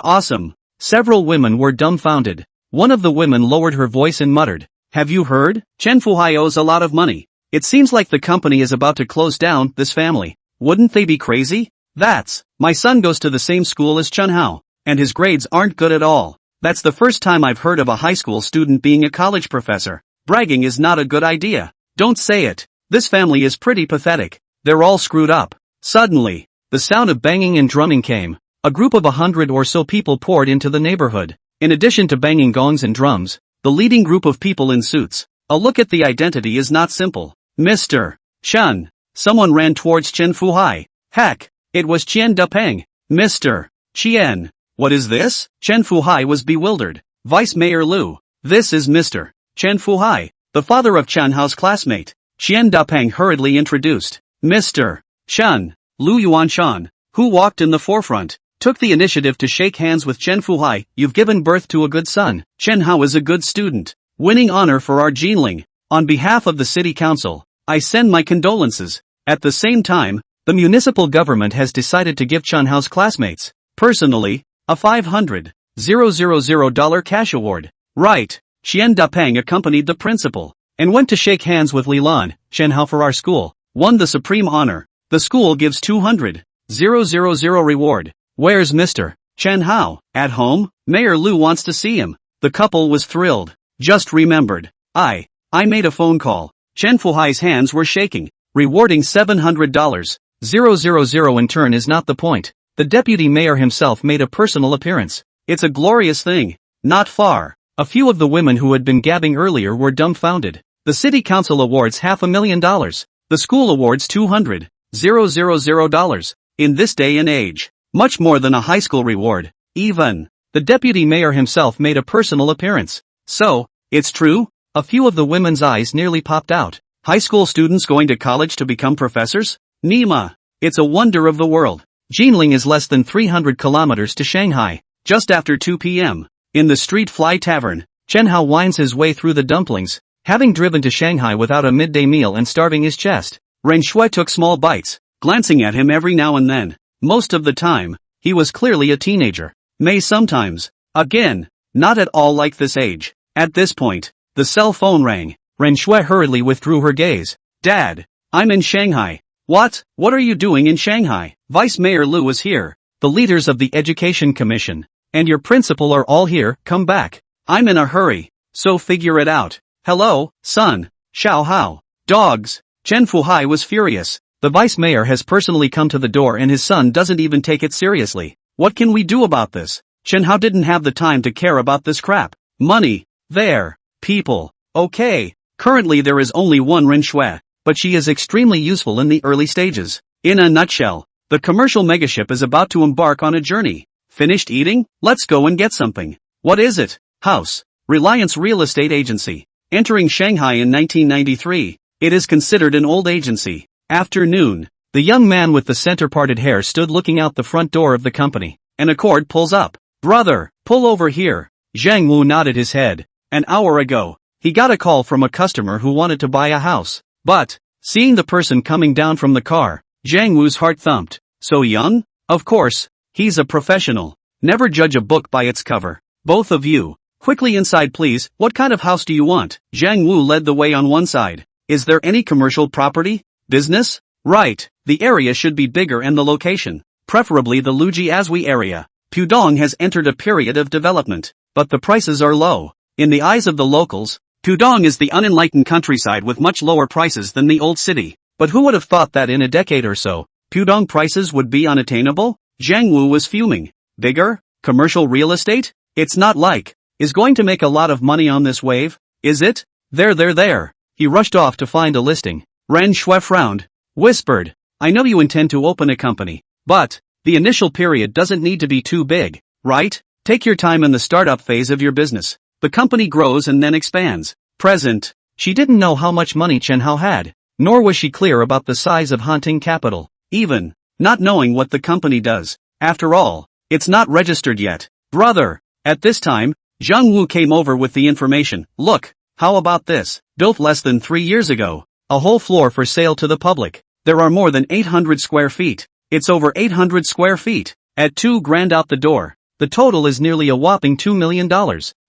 S1: awesome. Several women were dumbfounded. One of the women lowered her voice and muttered, "Have you heard? Chen Fuhai owes a lot of money. It seems like the company is about to close down. This family. Wouldn't they be crazy? My son goes to the same school as Chen Hao, and his grades aren't good at all. That's the first time I've heard of a high school student being a college professor. Bragging is not a good idea. Don't say it. This family is pretty pathetic. They're all screwed up." Suddenly, the sound of banging and drumming came. A group of 100 or so people poured into the neighborhood. In addition to banging gongs and drums, the leading group of people in suits. A look at the identity is not simple. Mr. Chen. Someone ran towards Chen Fuhai. Heck, it was Qian Dapeng. Mr. Qian. What is this? Chen Fuhai was bewildered. Vice Mayor Lu. This is Mr. Chen Fuhai, the father of Chen Hao's classmate. Qian Dapeng hurriedly introduced. Mr. Chen. Lu Yuanshan, who walked in the forefront, took the initiative to shake hands with Chen Fuhai. "You've given birth to a good son. Chen Hao is a good student, winning honor for our Jinling. On behalf of the city council, I send my condolences." At the same time, the municipal government has decided to give Chen Hao's classmates, personally, a $500,000 cash award. Right. Qian Dapeng accompanied the principal and went to shake hands with Li Lan. "Chen Hao for our school won the supreme honor. The school gives $200,000 reward. Where's Mr. Chen Hao? At home? Mayor Lu wants to see him." The couple was thrilled. Just remembered. I made a phone call. Chen Fuhai's hands were shaking. Rewarding $700,000 in turn is not the point. The deputy mayor himself made a personal appearance. It's a glorious thing. Not far. A few of the women who had been gabbing earlier were dumbfounded. The city council awards $500,000. The school awards $200,000. In this day and age, much more than a high school reward. Even the deputy mayor himself made a personal appearance. So, it's true? A few of the women's eyes nearly popped out. High school students going to college to become professors? Nima. It's a wonder of the world. Jinling is less than 300 kilometers to Shanghai. Just after 2 p.m. In the Street Fly Tavern, Chen Hao winds his way through the dumplings, having driven to Shanghai without a midday meal and starving his chest. Ren Shui took small bites, glancing at him every now and then. Most of the time, he was clearly a teenager. May sometimes. Again, not at all like this age. At this point, the cell phone rang. Ren Shui hurriedly withdrew her gaze. "Dad, I'm in Shanghai." "What? What are you doing in Shanghai?" "Vice Mayor Lu is here. The leaders of the Education Commission and your principal are all here. Come back. I'm in a hurry. So figure it out." "Hello, son. Xiao Hao. Dogs." Chen Fuhai was furious. The vice mayor has personally come to the door and his son doesn't even take it seriously. What can we do about this? Chen Hao didn't have the time to care about this crap. Money. There. People. Okay. Currently there is only one Ren Shui, but she is extremely useful in the early stages. In a nutshell, the commercial megaship is about to embark on a journey. Finished eating? Let's go and get something. What is it? House. Reliance Real Estate Agency. Entering Shanghai in 1993, it is considered an old agency. Afternoon. The young man with the center-parted hair stood looking out the front door of the company. An Accord pulls up. "Brother, pull over here." Zhang Wu nodded his head. An hour ago, he got a call from a customer who wanted to buy a house. But, seeing the person coming down from the car, Zhang Wu's heart thumped. So young? Of course, he's a professional. Never judge a book by its cover. "Both of you, quickly inside please. What kind of house do you want?" Zhang Wu led the way on one side. "Is there any commercial property? Business?" "Right, the area should be bigger and the location, preferably the Lujiazui area. Pudong has entered a period of development, but the prices are low. In the eyes of the locals, Pudong is the unenlightened countryside with much lower prices than the old city. But who would have thought that in a decade or so, Pudong prices would be unattainable?" Zhang Wu was fuming. "Bigger? Commercial real estate? It's not like, is going to make a lot of money on this wave, is it? There. He rushed off to find a listing. Ren Shui frowned, whispered, "I know you intend to open a company, but the initial period doesn't need to be too big, right? Take your time in the startup phase of your business. The company grows and then expands." Present. She didn't know how much money Chen Hao had, nor was she clear about the size of hunting capital, even not knowing what the company does. After all, it's not registered yet. "Brother." At this time, Zhang Wu came over with the information. "Look, how about this? Built less than 3 years ago. A whole floor for sale to the public. There are more than 800 square feet. It's over 800 square feet. At $2,000 out the door. The total is nearly a whopping $2 million.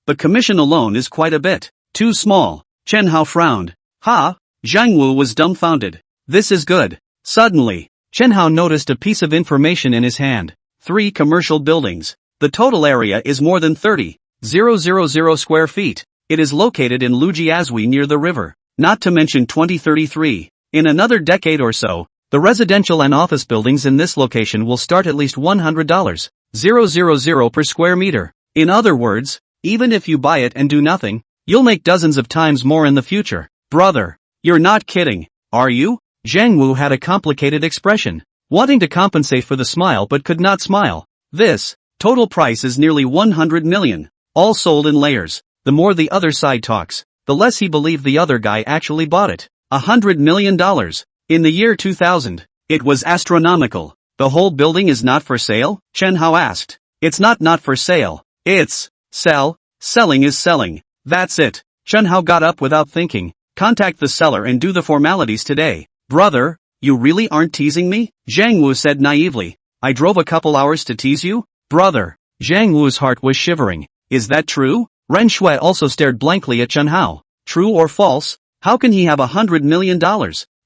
S1: But commission alone is quite a bit too small. Chen Hao frowned. Ha! Zhang Wu was dumbfounded. This is good. Suddenly, Chen Hao noticed a piece of information in his hand. 3 commercial buildings. The total area is more than 30,000 square feet. It is located in Lujiazui near the river. Not to mention 2033. In another decade or so, the residential and office buildings in this location will start at least $100,000 per square meter. In other words, even if you buy it and do nothing, you'll make dozens of times more in the future. Brother, you're not kidding, are you? Zhang Wu had a complicated expression, wanting to compensate for the smile but could not smile. This total price is nearly 100 million, all sold in layers. The more the other side talks, the less he believed the other guy actually bought it. $100 million. In the year 2000, it was astronomical. The whole building is not for sale? Chen Hao asked. It's not for sale. It's sell. Selling is selling. That's it. Chen Hao got up without thinking. Contact the seller and do the formalities today. Brother, you really aren't teasing me? Zhang Wu said naively. I drove a couple hours to tease you? Brother. Zhang Wu's heart was shivering. Is that true? Ren Shui also stared blankly at Chen Hao. True or false? How can he have $100 million?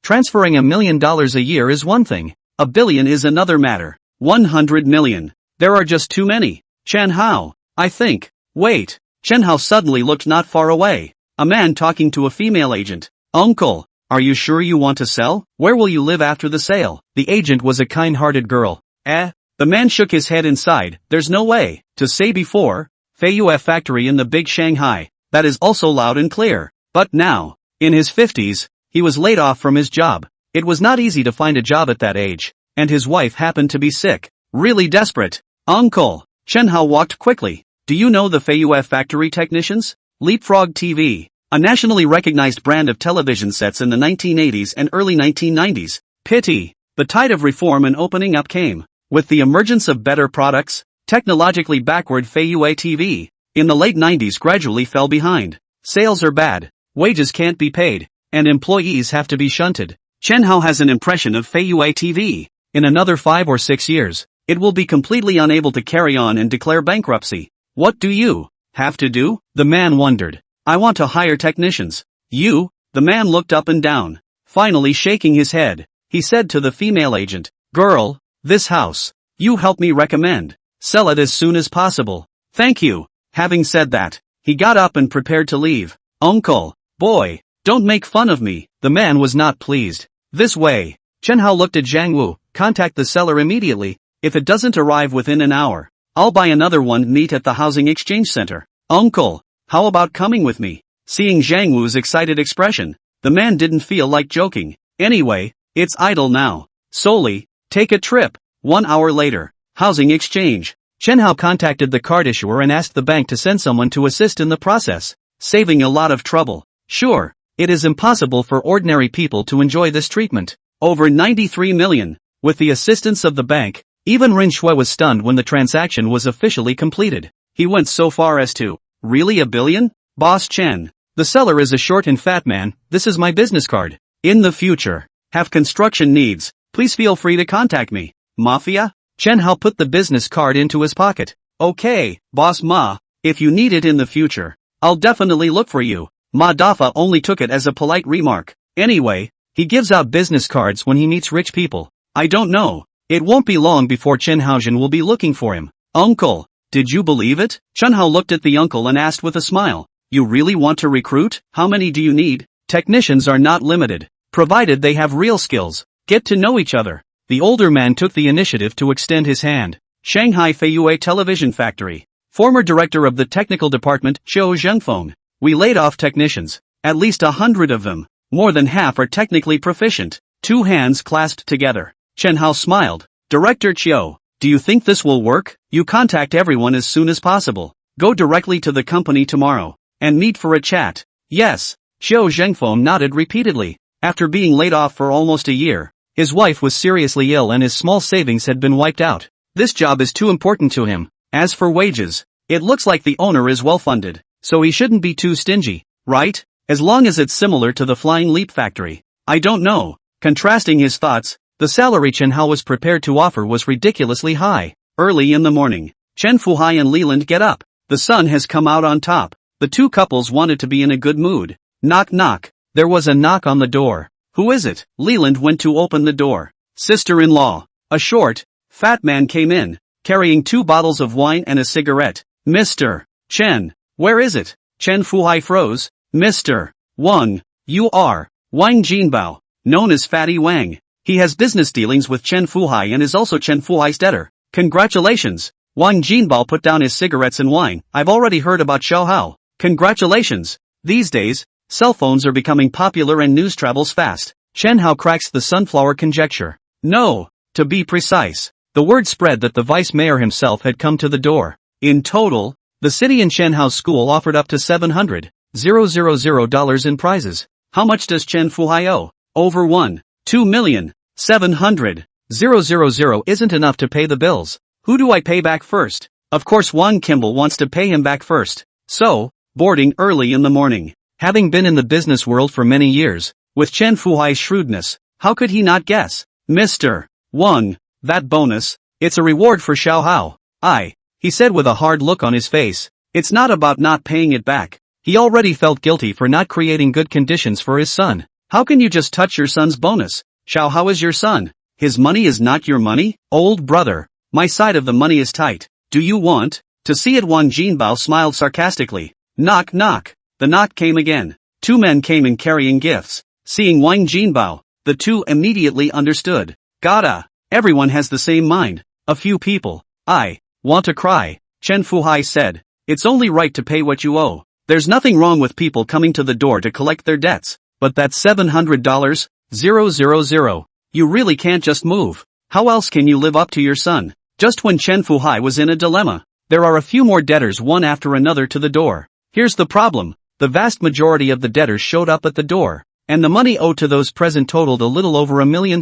S1: Transferring $1 million a year is one thing. $1 billion is another matter. 100 million. There are just too many. Chen Hao, I think. Wait. Chen Hao suddenly looked not far away. A man talking to a female agent. Uncle, are you sure you want to sell? Where will you live after the sale? The agent was a kind-hearted girl. The man shook his head inside. There's no way. To say before, Feiyue factory in the big Shanghai. That is also loud and clear. But now, in his 50s, he was laid off from his job. It was not easy to find a job at that age, and his wife happened to be sick. Really desperate. Uncle, Chen Hao walked quickly. Do you know the Feiyue factory technicians? Leapfrog TV, a nationally recognized brand of television sets in the 1980s and early 1990s. Pity. The tide of reform and opening up came. With the emergence of better products, technologically backward Feiyue TV, in the late 90s gradually fell behind. Sales are bad, wages can't be paid, and employees have to be shunted. Chen Hao has an impression of Feiyue TV. In another 5 or 6 years, it will be completely unable to carry on and declare bankruptcy. What do you have to do? The man wondered. I want to hire technicians. You? The man looked up and down. Finally shaking his head, he said to the female agent, Girl, this house, you help me recommend. Sell it as soon as possible. Thank you. Having said that, he got up and prepared to leave. Uncle, boy, don't make fun of me. The man was not pleased. This way. Chen Hao looked at Zhang Wu. Contact the seller immediately. If it doesn't arrive within an hour, I'll buy another one. Meet at the housing exchange center. Uncle, how about coming with me? Seeing Zhang Wu's excited expression, the man didn't feel like joking. Anyway, it's idle now. Solely, take a trip. 1 hour later. Housing exchange. Chen Hao contacted the card issuer and asked the bank to send someone to assist in the process, saving a lot of trouble. Sure, it is impossible for ordinary people to enjoy this treatment. Over 93 million. With the assistance of the bank, even Ren Shui was stunned when the transaction was officially completed. He went so far as to, really $1 billion? Boss Chen, the seller is a short and fat man. This is my business card. In the future, have construction needs, please feel free to contact me. Mafia? Chen Hao put the business card into his pocket. Okay, Boss Ma, if you need it in the future, I'll definitely look for you. Ma Dafa only took it as a polite remark. Anyway, he gives out business cards when he meets rich people. I don't know. It won't be long before Chen Haojian will be looking for him. Uncle, did you believe it? Chen Hao looked at the uncle and asked with a smile. You really want to recruit? How many do you need? Technicians are not limited, provided they have real skills. Get to know each other. The older man took the initiative to extend his hand. Shanghai Feiyue Television Factory. Former director of the technical department, Qiu Zhengfeng. We laid off technicians. At least 100 of them. More than half are technically proficient. 2 hands clasped together. Chen Hao smiled. Director Qiu, do you think this will work? You contact everyone as soon as possible. Go directly to the company tomorrow. And meet for a chat. Yes. Qiu Zhengfeng nodded repeatedly. After being laid off for almost a year, his wife was seriously ill and his small savings had been wiped out. This job is too important to him. As for wages, it looks like the owner is well funded, so he shouldn't be too stingy, right? As long as it's similar to the Flying Leap factory. I don't know. Contrasting his thoughts, The salary Chen Hao was prepared to offer was ridiculously high. Early in the morning, Chen Fuhai and Leland get up. The sun has come out on top. The two couples wanted to be in a good mood. Knock knock. There was a knock on the door. Who is it? Leland went to open the door. Sister-in-law. A short, fat man came in, carrying 2 bottles of wine and a cigarette. Mr. Chen. Where is it? Chen Fuhai froze. Mr. Wang. You are Wang Jinbao, known as Fatty Wang. He has business dealings with Chen Fuhai and is also Chen Fuhai's debtor. Congratulations. Wang Jinbao put down his cigarettes and wine. I've already heard about Xiao Hao. Congratulations. These days, cell phones are becoming popular and news travels fast. Chen Hao cracks the sunflower conjecture. No, to be precise, the word spread that the vice mayor himself had come to the door. In total, the city and Chen Hao's school offered up to $700,000 in prizes. How much does Chen Fuhai owe? Over 1,2,700,000 isn't enough to pay the bills. Who do I pay back first? Of course Wang Kimball wants to pay him back first. So, boarding early in the morning. Having been in the business world for many years, with Chen Fuhai's shrewdness, how could he not guess? Mr. Wang, that bonus, it's a reward for Xiao Hao. He said with a hard look on his face. It's not about not paying it back. He already felt guilty for not creating good conditions for his son. How can you just touch your son's bonus? Xiao Hao is your son. His money is not your money? Old brother. My side of the money is tight. Do you want to see it? Wang Jinbao smiled sarcastically. Knock knock. The knock came again. 2 men came in carrying gifts. Seeing Wang Jinbao, the two immediately understood. Gotta. Everyone has the same mind. A few people. I want to cry. Chen Fuhai said. It's only right to pay what you owe. There's nothing wrong with people coming to the door to collect their debts. But that's $700,000. You really can't just move. How else can you live up to your son? Just when Chen Fuhai was in a dilemma, there are a few more debtors one after another to the door. Here's the problem. The vast majority of the debtors showed up at the door, and the money owed to those present totaled a little over $1 million.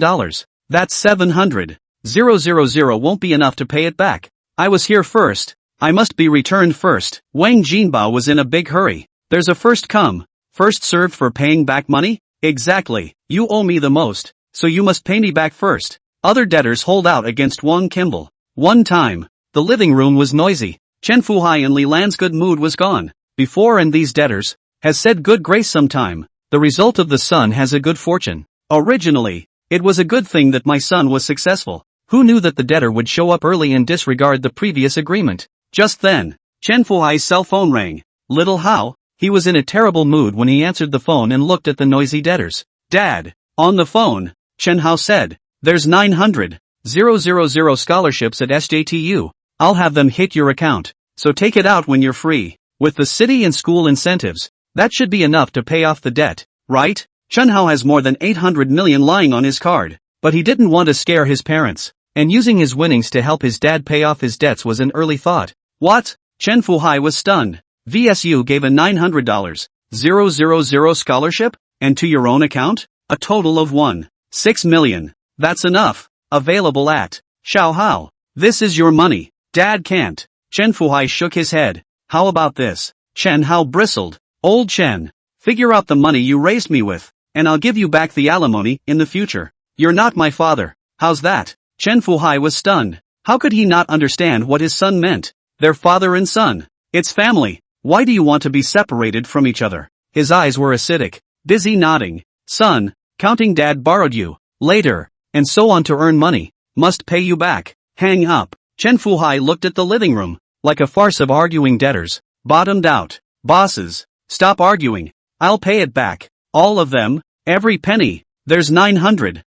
S1: That's $700,000 won't be enough to pay it back. I was here first. I must be returned first. Wang Jinbao was in a big hurry. There's a first come, first served for paying back money? Exactly. You owe me the most, so you must pay me back first. Other debtors hold out against Wang Kimball. One time, the living room was noisy. Chen Fuhai and Li Lan's good mood was gone. Before and these debtors has said good grace sometime. The result of the son has a good fortune. Originally, it was a good thing that my son was successful. Who knew that the debtor would show up early and disregard the previous agreement? Just then, Chen Fuhai's cell phone rang. Little Hao, he was in a terrible mood when he answered the phone and looked at the noisy debtors. Dad, on the phone, Chen Hao said. There's 900,000 scholarships at SJTU. I'll have them hit your account, so take it out when you're free. With the city and school incentives, that should be enough to pay off the debt, right? Chen Hao has more than 800 million lying on his card, but he didn't want to scare his parents, and using his winnings to help his dad pay off his debts was an early thought. What? Chen Fuhai was stunned. VSU gave a $900,000 scholarship, and to your own account? A total of 1.6 million. That's enough. Available at Xiao Hao. This is your money. Dad can't. Chen Fuhai shook his head. How about this? Chen Hao bristled. Old Chen, figure out the money you raised me with, and I'll give you back the alimony in the future. You're not my father. How's that? Chen Fuhai was stunned. How could he not understand what his son meant? They're father and son. It's family. Why do you want to be separated from each other? His eyes were acidic. Busy nodding. Son, counting dad borrowed you. Later, and so on to earn money. Must pay you back. Hang up. Chen Fuhai looked at the living room, like a farce of arguing debtors. Bottomed out. Bosses, stop arguing. I'll pay it back. All of them, every penny. There's 900,000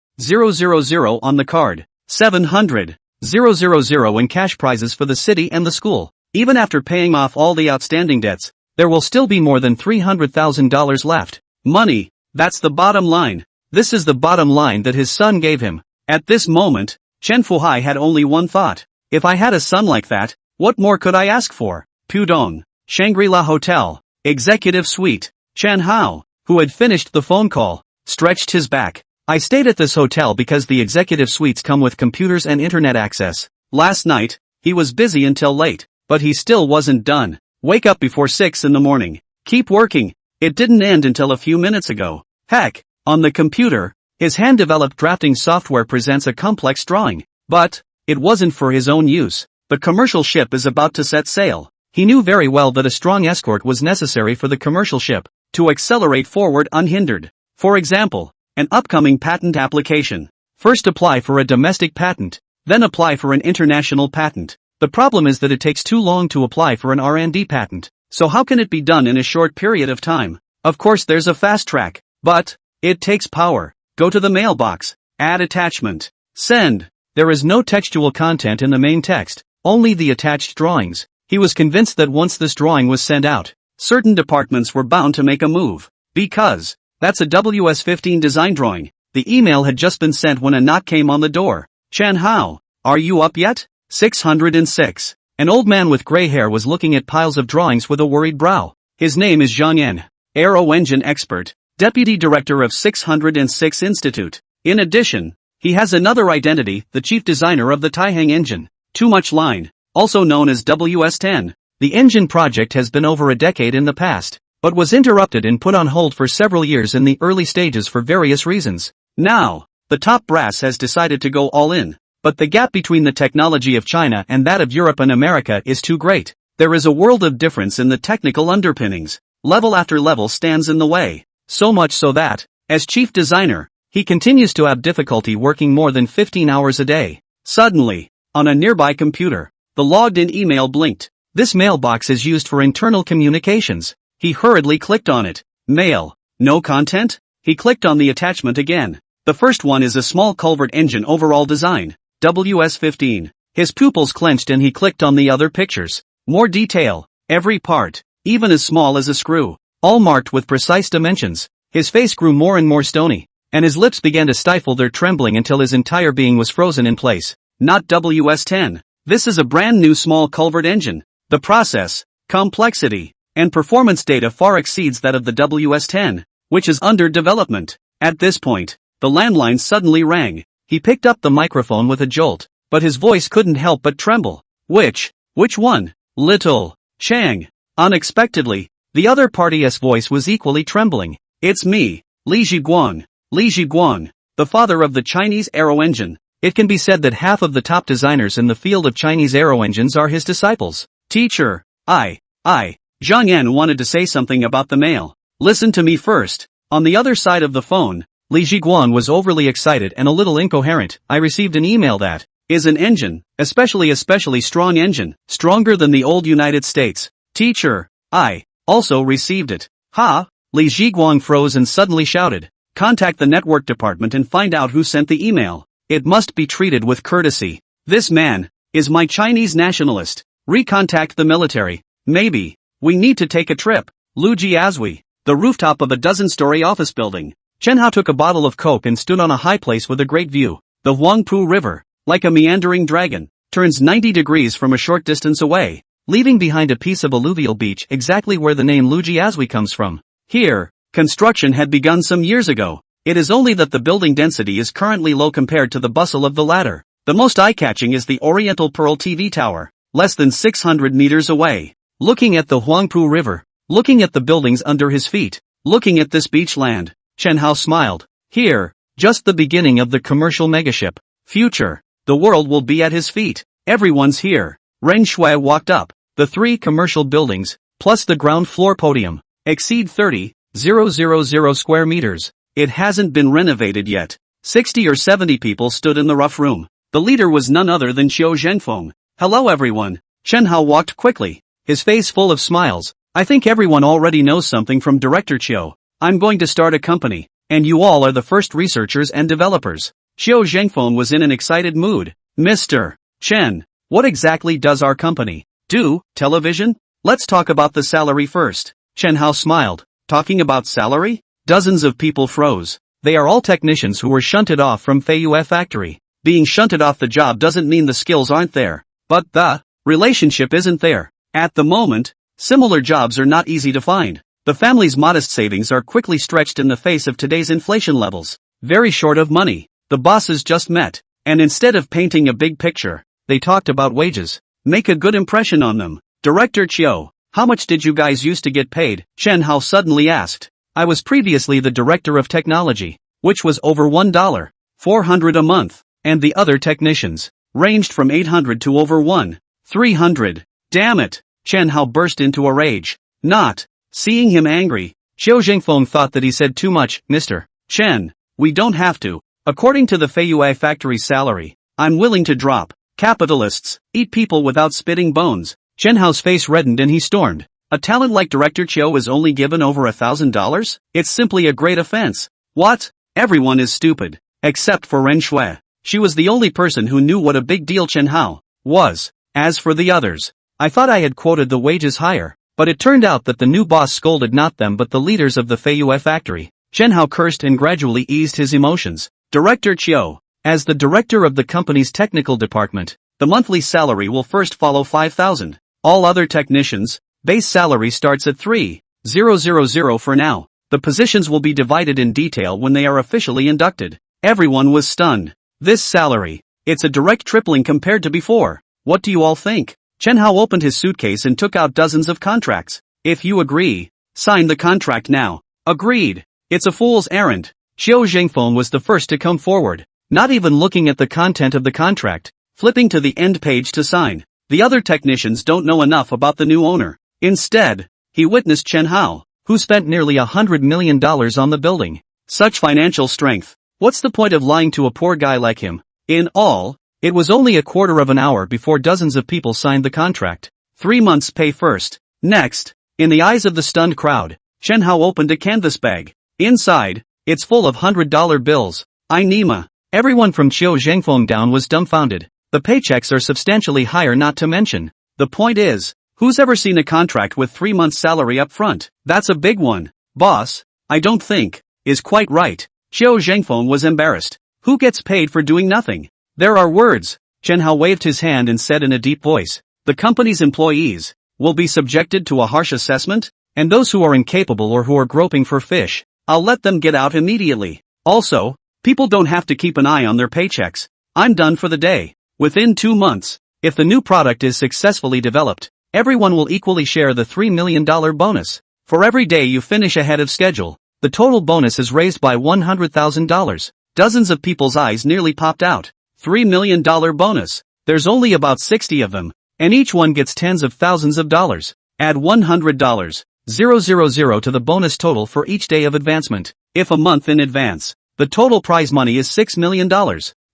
S1: on the card. 700,000 in cash prizes for the city and the school. Even after paying off all the outstanding debts, there will still be more than $300,000 left. Money, that's the bottom line. This is the bottom line that his son gave him. At this moment, Chen Fuhai had only one thought. If I had a son like that, what more could I ask for? Pudong, Shangri-La Hotel, Executive Suite. Chen Hao, who had finished the phone call, stretched his back. I stayed at this hotel because the executive suites come with computers and internet access. Last night, he was busy until late, but he still wasn't done. Wake up before 6 in the morning. Keep working. It didn't end until a few minutes ago. Heck, on the computer, His hand-developed drafting software presents a complex drawing, but it wasn't for his own use. The commercial ship is about to set sail. He knew very well that a strong escort was necessary for the commercial ship to accelerate forward unhindered. For example, an upcoming patent application. First apply for a domestic patent, then apply for an international patent. The problem is that it takes too long to apply for an R&D patent. So how can it be done in a short period of time? Of course there's a fast track, but it takes power. Go to the mailbox, add attachment, send. There is no textual content in the main text, only the attached drawings. He was convinced that once this drawing was sent out, certain departments were bound to make a move. Because that's a WS15 design drawing. The email had just been sent when a knock came on the door. Chen Hao, are you up yet? 606. An old man with gray hair was looking at piles of drawings with a worried brow. His name is Zhang Yan, aero engine expert, deputy director of 606 Institute. In addition, he has another identity, the chief designer of the Taihang engine. Too much line, also known as WS10. The engine project has been over a decade in the past, but was interrupted and put on hold for several years in the early stages for various reasons. Now, the top brass has decided to go all in. But the gap between the technology of China and that of Europe and America is too great. There is a world of difference in the technical underpinnings. Level after level stands in the way. So much so that, as chief designer, he continues to have difficulty working more than 15 hours a day. Suddenly, on a nearby computer, the logged-in email blinked. This mailbox is used for internal communications. He hurriedly clicked on it. Mail. No content? He clicked on the attachment again. The first one is a small culvert engine overall design. WS15. His pupils clenched and he clicked on the other pictures. More detail. Every part, even as small as a screw, all marked with precise dimensions. His face grew more and more stony, and his lips began to stifle their trembling until his entire being was frozen in place. Not WS10. This is a brand new small culvert engine. The process, complexity, and performance data far exceeds that of the WS10, which is under development. At this point, the landline suddenly rang. He picked up the microphone with a jolt, but his voice couldn't help but tremble. Which one? Little Chang. Unexpectedly, the other party's voice was equally trembling. It's me, Li Zhiguang. Li Zhiguang, the father of the Chinese aero engine. It can be said that half of the top designers in the field of Chinese aero engines are his disciples. Teacher, Zhang Yan wanted to say something about the mail. Listen to me first. On the other side of the phone, Li Zhiguan was overly excited and a little incoherent. I received an email that is an engine, especially strong engine, stronger than the old United States. Teacher, I also received it. Ha! Li Zhiguan froze and suddenly shouted. Contact the network department and find out who sent the email. It must be treated with courtesy. This man is my Chinese nationalist. Recontact the military. Maybe we need to take a trip. Lu Jiazui, the rooftop of a dozen-story office building. Chen Hao took a bottle of Coke and stood on a high place with a great view. The Huangpu River, like a meandering dragon, turns 90 degrees from a short distance away, leaving behind a piece of alluvial beach exactly where the name Lu Jiazui comes from. Here, construction had begun some years ago. It is only that the building density is currently low compared to the bustle of the latter. The most eye-catching is the Oriental Pearl TV Tower, less than 600 meters away. Looking at the Huangpu River, looking at the buildings under his feet, looking at this beach land, Chen Hao smiled. Here, just the beginning of the commercial megaship. Future, the world will be at his feet. Everyone's here. Ren Shui walked up. The 3 commercial buildings, plus the ground floor podium, exceed 30,000 square meters. It hasn't been renovated yet. 60 or 70 people stood in the rough room. The leader was none other than Qiu Zhengfeng. Hello everyone. Chen Hao walked quickly, his face full of smiles. I think everyone already knows something from Director Qiu. I'm going to start a company, and you all are the first researchers and developers. Qiu Zhengfeng was in an excited mood. Mr. Chen, what exactly does our company do? Television? Let's talk about the salary first. Chen Hao smiled. Talking about salary? Dozens of people froze. They are all technicians who were shunted off from Feiyue factory. Being shunted off the job doesn't mean the skills aren't there, but the relationship isn't there. At the moment, similar jobs are not easy to find. The family's modest savings are quickly stretched in the face of today's inflation levels. Very short of money. The bosses just met, and instead of painting a big picture, they talked about wages. Make a good impression on them. Director Qiu, how much did you guys used to get paid? Chen Hao suddenly asked. I was previously the director of technology. which was over $1.400 a month, and the other technicians ranged from 800 to over 1,300. Damn it! Chen Hao burst into a rage. Not seeing him angry, Xiao Zhengfeng thought that he said too much. Mr. Chen, we don't have to. According to the Feiyue factory's salary, I'm willing to drop. Capitalists eat people without spitting bones. Chen Hao's face reddened and he stormed. A talent like Director Chiu is only given over $1,000? It's simply a great offense. What? Everyone is stupid. Except for Ren Shui. She was the only person who knew what a big deal Chen Hao was. As for the others, I thought I had quoted the wages higher, but it turned out that the new boss scolded not them but the leaders of the Feiyue factory. Chen Hao cursed and gradually eased his emotions. Director Chiu, as the director of the company's technical department, the monthly salary will first follow 5,000. All other technicians, base salary starts at 3,000 for now. The positions will be divided in detail when they are officially inducted. Everyone was stunned. This salary, it's a direct tripling compared to before. What do you all think? Chen Hao opened his suitcase and took out dozens of contracts. If you agree, sign the contract now. Agreed. It's a fool's errand. Xiao Zhengfeng was the first to come forward, not even looking at the content of the contract, flipping to the end page to sign. The other technicians don't know enough about the new owner. Instead, he witnessed Chen Hao, who spent nearly $100 million on the building. Such financial strength. What's the point of lying to a poor guy like him? In all, it was only a quarter of an hour before dozens of people signed the contract. 3 months pay first. Next, in the eyes of the stunned crowd, Chen Hao opened a canvas bag. Inside, it's full of $100 bills. Nima. Everyone from Xiao Zhengfeng down was dumbfounded. The paychecks are substantially higher, not to mention. The point is, who's ever seen a contract with 3 months' salary up front? That's a big one. Boss, I don't think, is quite right. Xiao Zhengfeng was embarrassed. Who gets paid for doing nothing? There are words. Chen Hao waved his hand and said in a deep voice, the company's employees will be subjected to a harsh assessment, and those who are incapable or who are groping for fish, I'll let them get out immediately. Also, people don't have to keep an eye on their paychecks. I'm done for the day. Within 2 months, if the new product is successfully developed, everyone will equally share the $3 million bonus. For every day you finish ahead of schedule, the total bonus is raised by $100,000. Dozens of people's eyes nearly popped out. $3 million bonus. There's only about 60 of them, and each one gets tens of thousands of dollars. Add $100,000 to the bonus total for each day of advancement. If a month in advance, the total prize money is $6 million.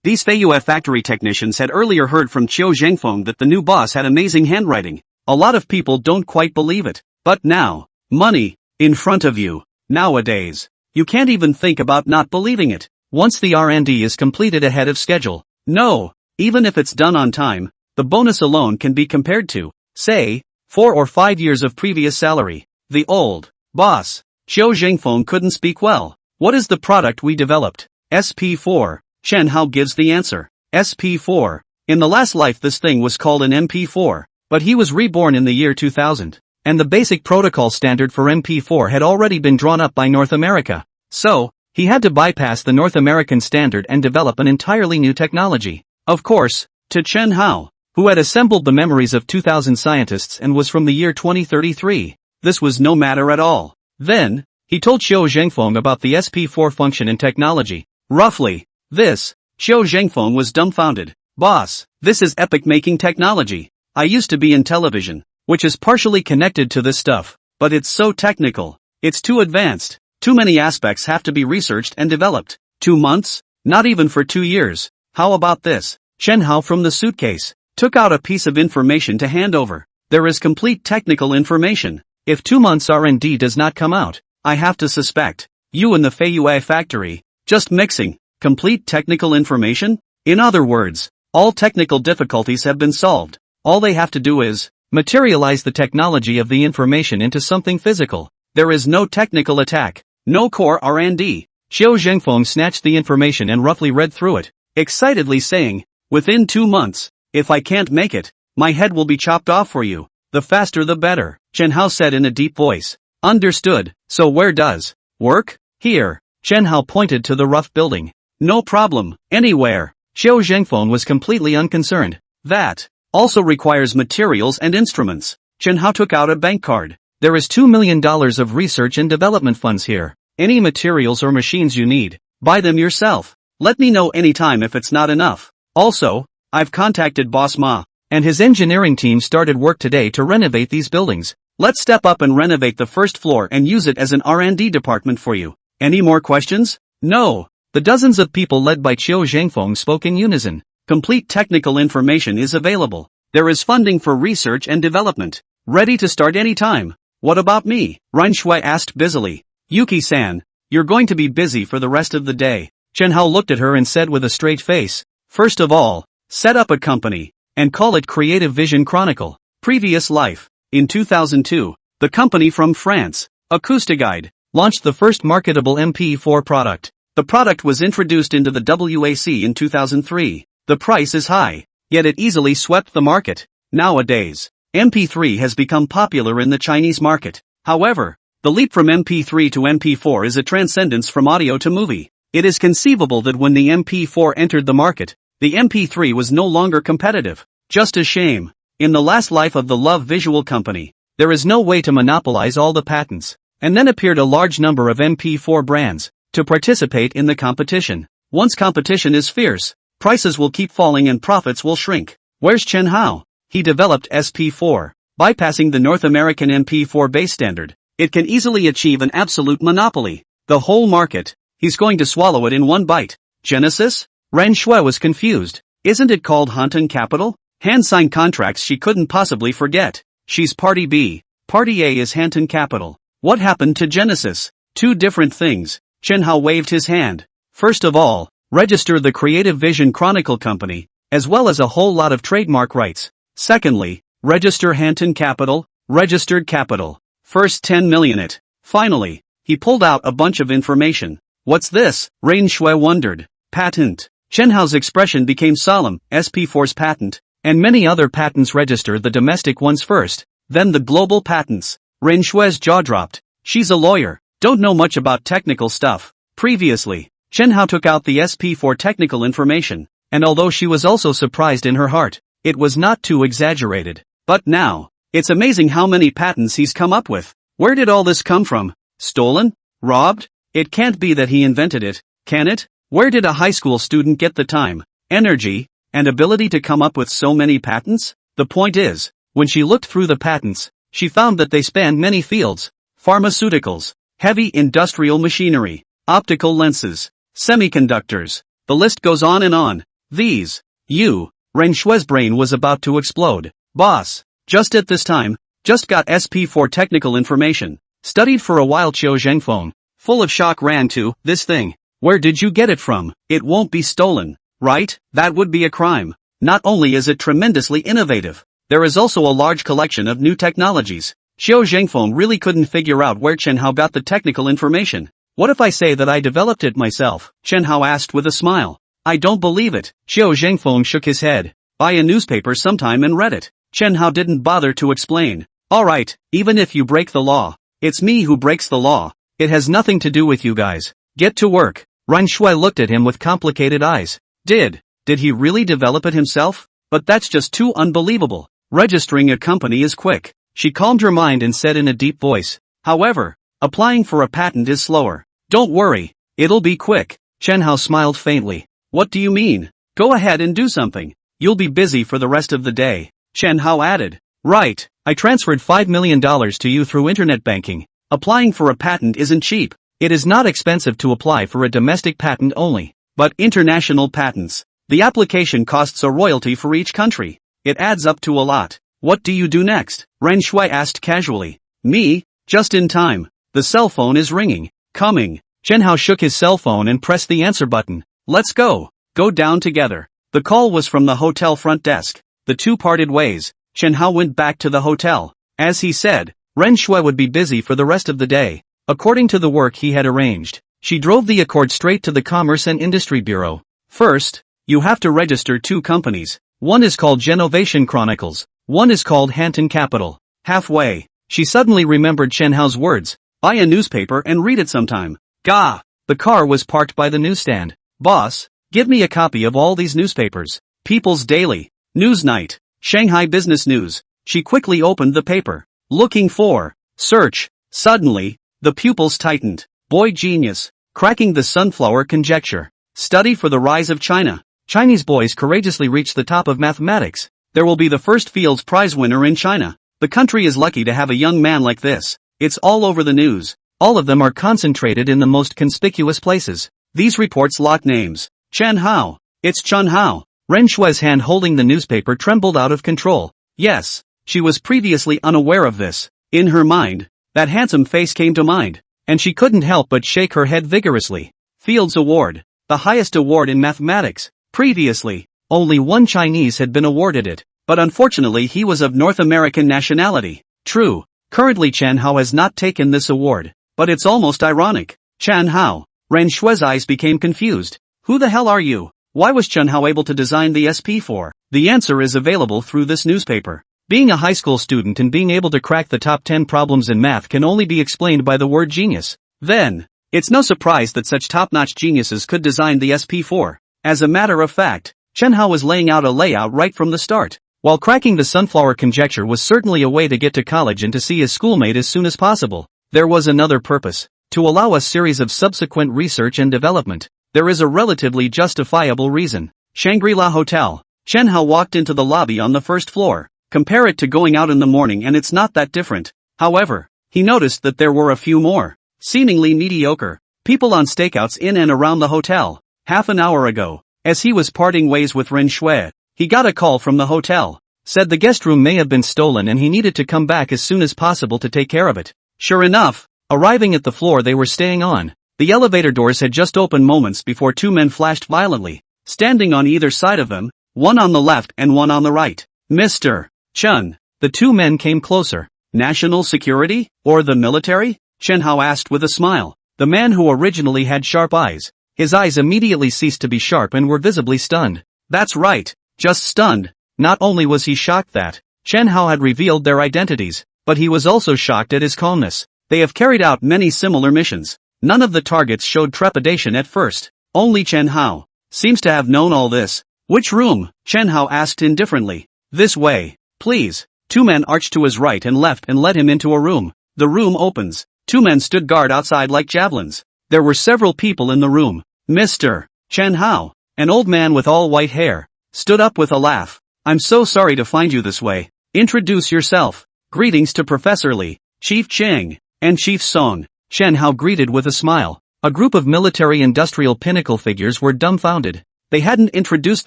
S1: These Feiyue factory technicians had earlier heard from Xiao Zhengfeng that the new boss had amazing handwriting. A lot of people don't quite believe it. But now, money, in front of you. Nowadays, you can't even think about not believing it. Once the R&D is completed ahead of schedule. No, even if it's done on time, the bonus alone can be compared to, say, 4 or 5 years of previous salary. The old boss, Xiao Zhengfeng, couldn't speak well. What is the product we developed? SP4. Chen Hao gives the answer. SP4. In the last life this thing was called an MP4, but he was reborn in the year 2000, and the basic protocol standard for MP4 had already been drawn up by North America. So, he had to bypass the North American standard and develop an entirely new technology. Of course, to Chen Hao, who had assembled the memories of 2,000 scientists and was from the year 2033, this was no matter at all. Then, he told Xiao Zhengfeng about the SP4 function and technology. Roughly, this. Xiao Zhengfeng was dumbfounded. Boss, this is epic-making technology. I used to be in television, which is partially connected to this stuff, but it's so technical. It's too advanced. Too many aspects have to be researched and developed. 2 months? Not even for 2 years. How about this? Chen Hao from the suitcase took out a piece of information to hand over. There is complete technical information. If 2 months R&D does not come out, I have to suspect you in the Feiyue factory just mixing complete technical information. In other words, all technical difficulties have been solved. All they have to do is materialize the technology of the information into something physical. There is no technical attack, no core R&D. Xiao Zhengfeng snatched the information and roughly read through it, excitedly saying, within 2 months, if I can't make it, my head will be chopped off for you. The faster the better, Chen Hao said in a deep voice. Understood. So where does work? Here. Chen Hao pointed to the rough building. No problem, anywhere. Xiao Zhengfeng was completely unconcerned. That also requires materials and instruments. Chen Hao took out a bank card. There is $2 million of research and development funds here. Any materials or machines you need, Buy them yourself. Let me know anytime if it's not enough. Also, I've contacted Boss Ma, and his engineering team started work today to renovate these buildings. Let's step up and renovate the first floor and use it as an R&D department for you. Any more questions? No. The dozens of people led by Qiu Zhengfeng spoke in unison. Complete technical information is available. There is funding for research and development. Ready to start anytime. What about me? Ren Shui asked busily. Yuki-san, you're going to be busy for the rest of the day. Chen Hao looked at her and said with a straight face. First of all, set up a company, and call it Creative Vision Chronicle. Previous life. In 2002, the company from France, Acoustiguide, launched the first marketable MP4 product. The product was introduced into the WAC in 2003. The price is high, yet it easily swept the market. Nowadays, MP3 has become popular in the Chinese market. However, the leap from MP3 to MP4 is a transcendence from audio to movie. It is conceivable that when the MP4 entered the market, the MP3 was no longer competitive. Just a shame. In the last life of the Love Visual Company, there is no way to monopolize all the patents. And then appeared a large number of MP4 brands to participate in the competition. Once competition is fierce, prices will keep falling and profits will shrink. Where's Chen Hao? He developed SP4. Bypassing the North American MP4 base standard, it can easily achieve an absolute monopoly. The whole market. He's going to swallow it in one bite. Genesis? Ren Shui was confused. Isn't it called Hanton Capital? Hand-signed contracts she couldn't possibly forget. She's Party B. Party A is Hanton Capital. What happened to Genesis? Two different things. Chen Hao waved his hand. First of all, register the Creative Vision Chronicle Company, as well as a whole lot of trademark rights. Secondly, register Hanton Capital, registered capital. First 10 million it. Finally, he pulled out a bunch of information. What's this? Ren Shui wondered. Patent. Chen Hao's expression became solemn. SP4's patent, and many other patents register the domestic ones first, then the global patents. Ren Shui's jaw dropped. She's a lawyer, don't know much about technical stuff. Previously, Chen Hao took out the SP4 technical information, and although she was also surprised in her heart, it was not too exaggerated. But now, it's amazing how many patents he's come up with. Where did all this come from? Stolen? Robbed? It can't be that he invented it, can it? Where did a high school student get the time, energy, and ability to come up with so many patents? The point is, when she looked through the patents, she found that they span many fields. Pharmaceuticals, heavy industrial machinery, optical lenses, semiconductors. The list goes on and on. Ren Shui's brain was about to explode. Boss, just at this time, just got SP4 technical information. Studied for a while. Qiu Zhengfeng, full of shock, ran to this thing. Where did you get it from? It won't be stolen, right? That would be a crime. Not only is it tremendously innovative, there is also a large collection of new technologies. Qiu Zhengfeng really couldn't figure out where Chen Hao got the technical information. What if I say that I developed it myself? Chen Hao asked with a smile. I don't believe it. Qiu Zhengfeng shook his head. Buy a newspaper sometime and read it. Chen Hao didn't bother to explain. Alright, even if you break the law, it's me who breaks the law. It has nothing to do with you guys. Get to work. Ren Shui looked at him with complicated eyes. Did he really develop it himself? But that's just too unbelievable. Registering a company is quick. She calmed her mind and said in a deep voice. However, applying for a patent is slower. Don't worry, it'll be quick. Chen Hao smiled faintly. What do you mean? Go ahead and do something. You'll be busy for the rest of the day. Chen Hao added. Right, I transferred $5 million to you through internet banking. Applying for a patent isn't cheap. It is not expensive to apply for a domestic patent only, but international patents. The application costs a royalty for each country. It adds up to a lot. What do you do next? Ren Shui asked casually. Me? Just in time. The cell phone is ringing. Coming. Chen Hao shook his cell phone and pressed the answer button. Let's go. Go down together. The call was from the hotel front desk. The two parted ways. Chen Hao went back to the hotel. As he said, Ren Shui would be busy for the rest of the day. According to the work he had arranged, she drove the Accord straight to the Commerce and Industry Bureau. First, you have to register two companies. One is called Genovation Chronicles. One is called Hanton Capital. Halfway, she suddenly remembered Chen Hao's words. Buy a newspaper and read it sometime. Gah! The car was parked by the newsstand. Boss, give me a copy of all these newspapers. People's Daily, Newsnight, Shanghai Business News. She quickly opened the paper. Looking for, search. Suddenly, the pupils tightened. Boy genius. Cracking the sunflower conjecture. Study for the rise of China. Chinese boys courageously reach the top of mathematics. There will be the first Fields Prize winner in China. The country is lucky to have a young man like this. It's all over the news. All of them are concentrated in the most conspicuous places. These reports lock names. Chen Hao. It's Chen Hao. Ren Shui's hand holding the newspaper trembled out of control. Yes, she was previously unaware of this. In her mind, that handsome face came to mind, and she couldn't help but shake her head vigorously. Fields Award. The highest award in mathematics. Previously, only one Chinese had been awarded it, but unfortunately he was of North American nationality. True, currently Chen Hao has not taken this award, but it's almost ironic. Chen Hao. Ren Shui's eyes became confused. Who the hell are you? Why was Chen Hao able to design the SP4? The answer is available through this newspaper. Being a high school student and being able to crack the top 10 problems in math can only be explained by the word genius. Then, it's no surprise that such top-notch geniuses could design the SP4. As a matter of fact, Chen Hao was laying out a layout right from the start. While cracking the sunflower conjecture was certainly a way to get to college and to see his schoolmate as soon as possible, there was another purpose: to allow a series of subsequent research and development. There is a relatively justifiable reason. Shangri-La Hotel. Chen Hao walked into the lobby on the first floor. Compare it to going out in the morning and it's not that different. However, he noticed that there were a few more, seemingly mediocre, people on stakeouts in and around the hotel. Half an hour ago, as he was parting ways with Ren Shui, he got a call from the hotel. Said the guest room may have been stolen and he needed to come back as soon as possible to take care of it. Sure enough, arriving at the floor they were staying on, the elevator doors had just opened moments before two men flashed violently, standing on either side of them, one on the left and one on the right. Mr. Chen. The two men came closer. National security? Or the military? Chen Hao asked with a smile. The man who originally had sharp eyes. His eyes immediately ceased to be sharp and were visibly stunned. That's right, just stunned. Not only was he shocked that Chen Hao had revealed their identities, but he was also shocked at his calmness. They have carried out many similar missions. None of the targets showed trepidation at first. Only Chen Hao seems to have known all this. Which room? Chen Hao asked indifferently. This way, please. Two men arched to his right and left and led him into a room. The room opens. Two men stood guard outside like javelins. There were several people in the room. Mr. Chen Hao, an old man with all white hair, stood up with a laugh. I'm so sorry to find you this way. Introduce yourself. Greetings to Professor Li, Chief Cheng, and Chief Song. Chen Hao greeted with a smile. A group of military-industrial pinnacle figures were dumbfounded. They hadn't introduced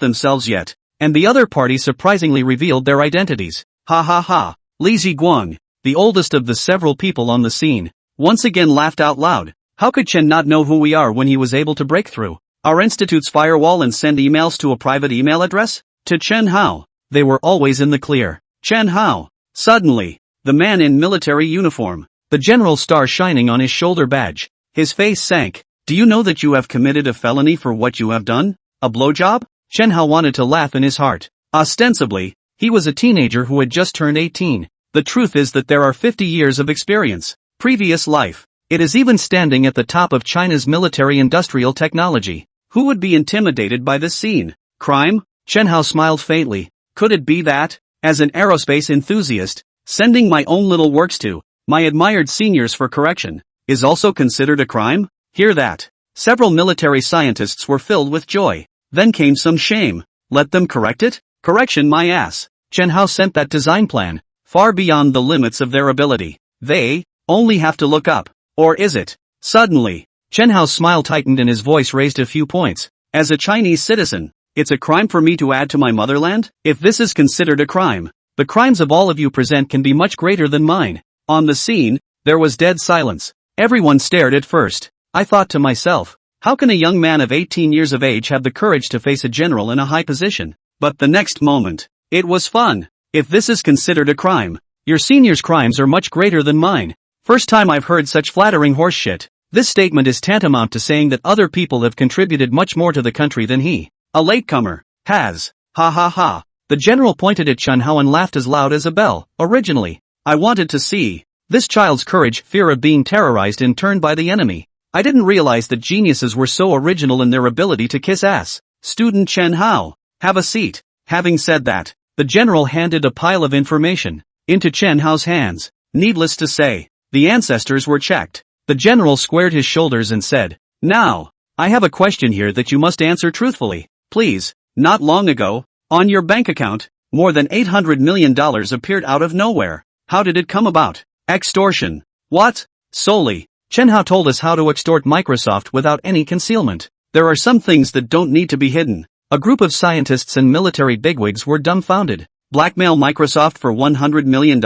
S1: themselves yet, and the other party surprisingly revealed their identities. Ha ha ha. Li Ziguang, the oldest of the several people on the scene, once again laughed out loud. How could Chen not know who we are when he was able to break through our institute's firewall and send emails to a private email address? To Chen Hao, they were always in the clear. Chen Hao. Suddenly, the man in military uniform, the general star shining on his shoulder badge, his face sank. Do you know that you have committed a felony for what you have done? A blowjob? Chen Hao wanted to laugh in his heart. Ostensibly, he was a teenager who had just turned 18. The truth is that there are 50 years of experience. Previous life. It is even standing at the top of China's military-industrial technology. Who would be intimidated by this scene? Crime? Chen Hao smiled faintly. Could it be that, as an aerospace enthusiast, sending my own little works to my admired seniors for correction is also considered a crime? Hear that. Several military scientists were filled with joy. Then came some shame. Let them correct it? Correction my ass. Chen Hao sent that design plan far beyond the limits of their ability. They only have to look up. Or is it? Suddenly, Chen Hao's smile tightened and his voice raised a few points. As a Chinese citizen, it's a crime for me to add to my motherland? If this is considered a crime, the crimes of all of you present can be much greater than mine. On the scene, there was dead silence. Everyone stared at first. I thought to myself, how can a young man of 18 years of age have the courage to face a general in a high position? But the next moment, it was fun. If this is considered a crime, your senior's crimes are much greater than mine. First time I've heard such flattering horseshit. This statement is tantamount to saying that other people have contributed much more to the country than he, a latecomer, has. Ha ha ha. The general pointed at Chen Hao and laughed as loud as a bell. Originally, I wanted to see this child's courage, fear of being terrorized and turned by the enemy. I didn't realize that geniuses were so original in their ability to kiss ass. Student Chen Hao, have a seat. Having said that, the general handed a pile of information into Chen Hao's hands. Needless to say, the ancestors were checked. The general squared his shoulders and said, Now, I have a question here that you must answer truthfully, please. Not long ago, on your bank account, more than $800 million appeared out of nowhere. How did it come about? Extortion. What? Solely. Chen Hao told us how to extort Microsoft without any concealment. There are some things that don't need to be hidden. A group of scientists and military bigwigs were dumbfounded. Blackmail Microsoft for $100 million?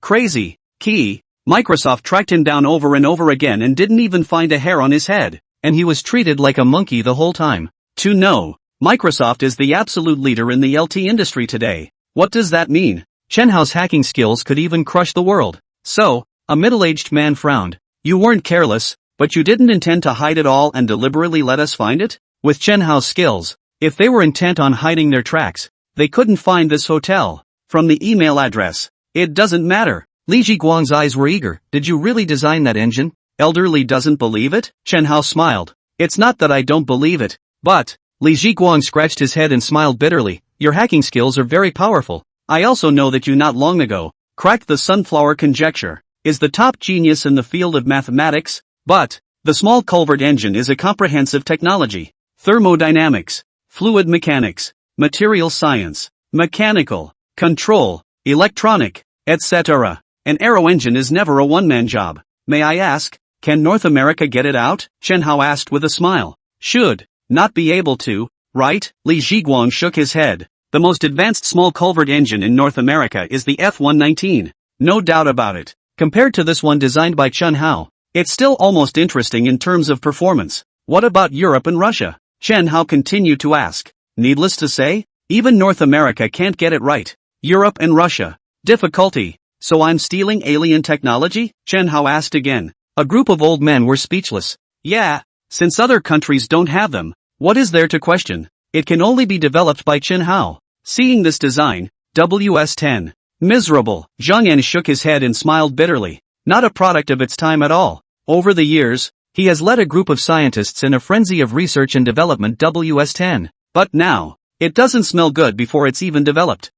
S1: Crazy. Key. Microsoft tracked him down over and over again and didn't even find a hair on his head. And he was treated like a monkey the whole time. To know, Microsoft is the absolute leader in the LT industry today. What does that mean? Chen Hao's hacking skills could even crush the world. So, a middle-aged man frowned. You weren't careless, but you didn't intend to hide it all and deliberately let us find it? With Chen Hao's skills, if they were intent on hiding their tracks, they couldn't find this hotel. From the email address. It doesn't matter. Li Jiguang's eyes were eager. Did you really design that engine? Elderly doesn't believe it? Chen Hao smiled. It's not that I don't believe it, but... Li Jiguang scratched his head and smiled bitterly. Your hacking skills are very powerful. I also know that you not long ago cracked the sunflower conjecture, is the top genius in the field of mathematics, but the small culvert engine is a comprehensive technology. Thermodynamics, fluid mechanics, material science, mechanical, control, electronic, etc. An aero engine is never a one-man job. May I ask, can North America get it out? Chen Hao asked with a smile. Should not be able to, right? Li Jiguang shook his head. The most advanced small culvert engine in North America is the F-119. No doubt about it. Compared to this one designed by Chen Hao, it's still almost interesting in terms of performance. What about Europe and Russia? Chen Hao continued to ask. Needless to say, even North America can't get it right. Europe and Russia. Difficulty. So I'm stealing alien technology? Chen Hao asked again. A group of old men were speechless. Yeah, since other countries don't have them, what is there to question? It can only be developed by Chen Hao. Seeing this design, WS-10. Miserable. Zhang Yan shook his head and smiled bitterly. Not a product of its time at all. Over the years, he has led a group of scientists in a frenzy of research and development WS-10. But now, it doesn't smell good before it's even developed.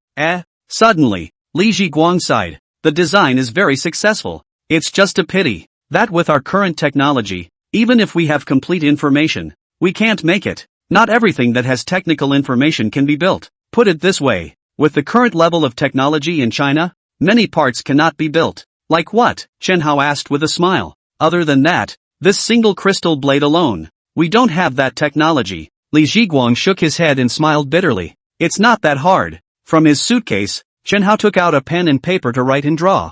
S1: Suddenly, Li Jiguang sighed. The design is very successful. It's just a pity that with our current technology, even if we have complete information, we can't make it. Not everything that has technical information can be built. Put it this way, with the current level of technology in China, many parts cannot be built. Like what? Chen Hao asked with a smile. Other than that, this single crystal blade alone. We don't have that technology. Li Jiguang shook his head and smiled bitterly. It's not that hard. From his suitcase, Chen Hao took out a pen and paper to write and draw.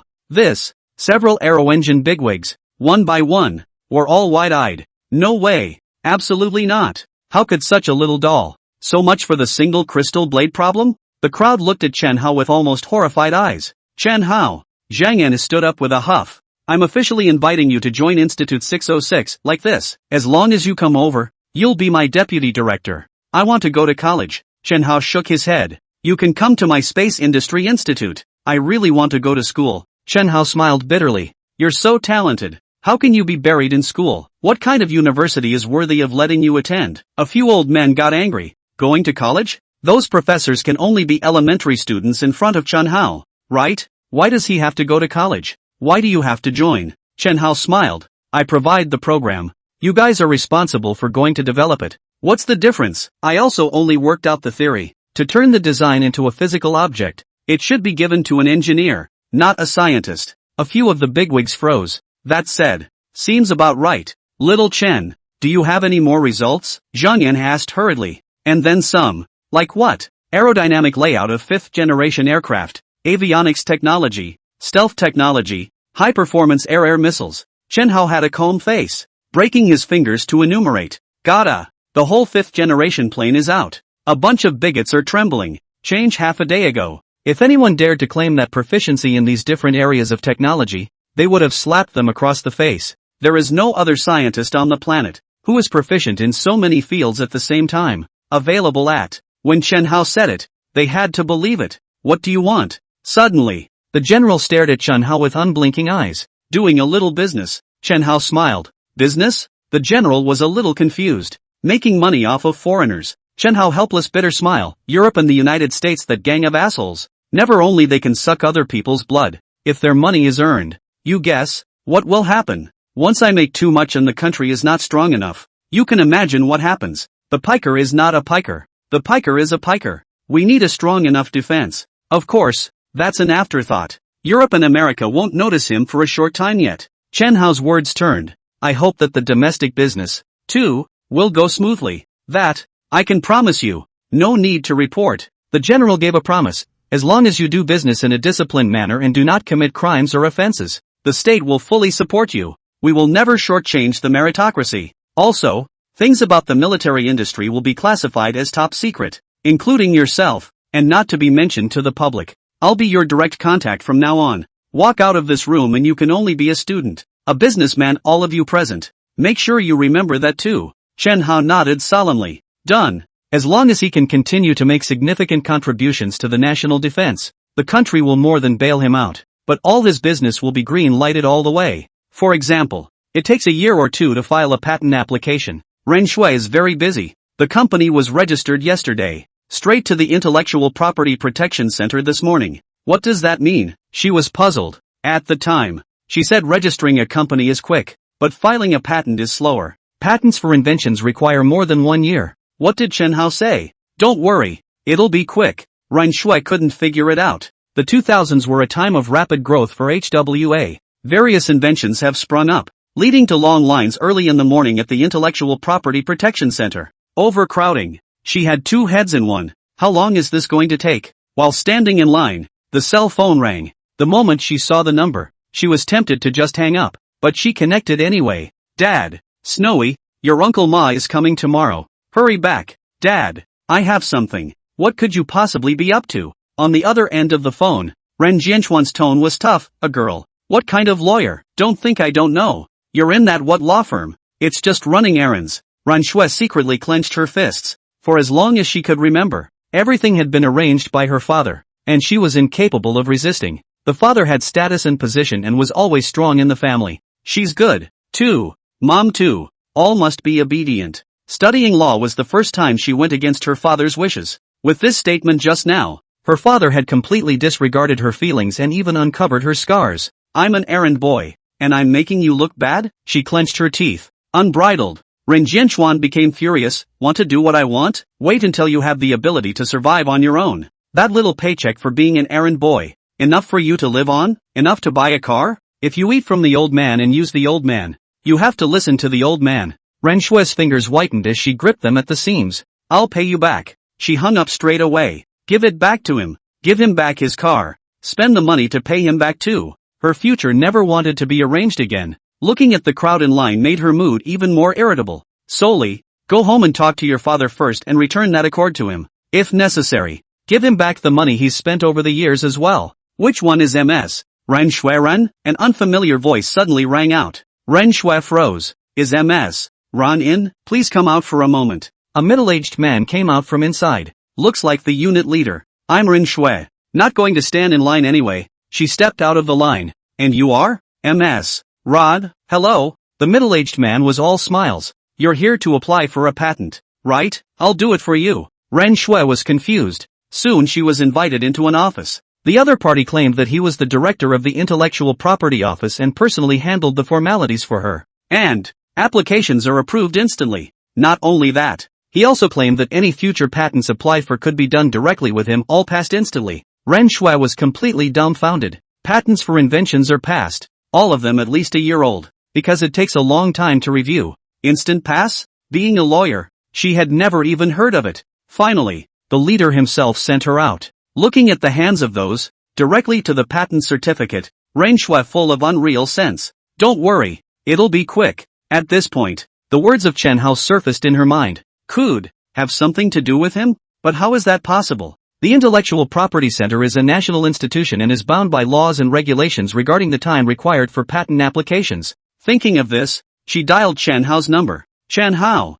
S1: Several aero engine bigwigs, one by one, were all wide-eyed. No way. Absolutely not. How could such a little doll? So much for the single crystal blade problem? The crowd looked at Chen Hao with almost horrified eyes. Chen Hao. Zhang Yan stood up with a huff. I'm officially inviting you to join Institute 606, like this. As long as you come over, you'll be my deputy director. I want to go to college. Chen Hao shook his head. You can come to my Space Industry Institute. I really want to go to school. Chen Hao smiled bitterly. You're so talented. How can you be buried in school? What kind of university is worthy of letting you attend? A few old men got angry. Going to college? Those professors can only be elementary students in front of Chen Hao, right? Why does he have to go to college? Why do you have to join? Chen Hao smiled. I provide the program. You guys are responsible for going to develop it. What's the difference? I also only worked out the theory. To turn the design into a physical object, it should be given to an engineer, not a scientist. A few of the bigwigs froze. That said, seems about right. Little Chen, do you have any more results? Zhang Yan asked hurriedly. And then some. Like what? Aerodynamic layout of 5th-generation aircraft, avionics technology, stealth technology, high-performance air-air missiles. Chen Hao had a calm face, breaking his fingers to enumerate. Gotta. The whole 5th-generation plane is out. A bunch of bigots are trembling. Change half a day ago. If anyone dared to claim that proficiency in these different areas of technology, they would have slapped them across the face. There is no other scientist on the planet who is proficient in so many fields at the same time. Available at. When Chen Hao said it, they had to believe it. What do you want? Suddenly, the general stared at Chen Hao with unblinking eyes. Doing a little business. Chen Hao smiled. Business? The general was a little confused. Making money off of foreigners. Chen Hao helpless bitter smile. Europe and the United States, that gang of assholes. Never only they can suck other people's blood. If their money is earned. You guess, what will happen? Once I make too much and the country is not strong enough, you can imagine what happens. The piker is not a piker. The piker is a piker. We need a strong enough defense. Of course, that's an afterthought. Europe and America won't notice him for a short time yet. Chen Hao's words turned. I hope that the domestic business, too, will go smoothly. That, I can promise you. No need to report. The general gave a promise. As long as you do business in a disciplined manner and do not commit crimes or offenses, the state will fully support you. We will never shortchange the meritocracy. Also, things about the military industry will be classified as top secret, including yourself, and not to be mentioned to the public. I'll be your direct contact from now on. Walk out of this room and you can only be a student, a businessman, all of you present. Make sure you remember that too. Chen Hao nodded solemnly. Done. As long as he can continue to make significant contributions to the national defense, the country will more than bail him out. But all his business will be green-lighted all the way. For example, it takes a year or two to file a patent application. Ren Shui is very busy. The company was registered yesterday. Straight to the Intellectual Property Protection Center this morning. What does that mean? She was puzzled. At the time, she said registering a company is quick, but filing a patent is slower. Patents for inventions require more than 1 year. What did Chen Hao say? Don't worry, it'll be quick. Ren Shui couldn't figure it out. The 2000s were a time of rapid growth for HWA. Various inventions have sprung up, leading to long lines early in the morning at the Intellectual Property Protection Center. Overcrowding. She had 2 heads in one. How long is this going to take? While standing in line, the cell phone rang. The moment she saw the number, she was tempted to just hang up, but she connected anyway. Dad, Snowy, your Uncle Ma is coming tomorrow. Hurry back. Dad, I have something. What could you possibly be up to? On the other end of the phone, Ren Jianchuan's tone was tough. A girl. What kind of lawyer? Don't think I don't know. You're in that what law firm? It's just running errands. Ren Shui secretly clenched her fists. For as long as she could remember, everything had been arranged by her father, and she was incapable of resisting. The father had status and position and was always strong in the family. She's good, too. Mom too. All must be obedient. Studying law was the first time she went against her father's wishes. With this statement just now, her father had completely disregarded her feelings and even uncovered her scars. I'm an errand boy, and I'm making you look bad? She clenched her teeth. Unbridled. Ren Jianchuan became furious. Want to do what I want? Wait until you have the ability to survive on your own. That little paycheck for being an errand boy, enough for you to live on? Enough to buy a car? If you eat from the old man and use the old man, you have to listen to the old man. Ren Shui's fingers whitened as she gripped them at the seams. I'll pay you back. She hung up straight away. Give it back to him. Give him back his car. Spend the money to pay him back too. Her future never wanted to be arranged again. Looking at the crowd in line made her mood even more irritable. Solely, go home and talk to your father first and return that accord to him. If necessary, give him back the money he's spent over the years as well. Which one is MS? Ren Shui Ren? An unfamiliar voice suddenly rang out. Ren Shui froze. Is MS Ron in? Please come out for a moment. A middle-aged man came out from inside. Looks like the unit leader. I'm Ren Shui. Not going to stand in line anyway. She stepped out of the line. And you are? MS Rod, hello. The middle-aged man was all smiles. You're here to apply for a patent, right? I'll do it for you. Ren Shui was confused. Soon she was invited into an office. The other party claimed that he was the director of the Intellectual Property Office and personally handled the formalities for her. And applications are approved instantly. Not only that, he also claimed that any future patents applied for could be done directly with him, all passed instantly. Ren Shui was completely dumbfounded. Patents for inventions are passed, all of them at least a year old, because it takes a long time to review. Instant pass? Being a lawyer, she had never even heard of it. Finally, the leader himself sent her out. Looking at the hands of those, directly to the patent certificate, Ren Shui full of unreal sense. Don't worry, it'll be quick. At this point, the words of Chen Hao surfaced in her mind. Could have something to do with him? But how is that possible? The Intellectual Property Center is a national institution and is bound by laws and regulations regarding the time required for patent applications. Thinking of this, she dialed Chen Hao's number. Chen Hao.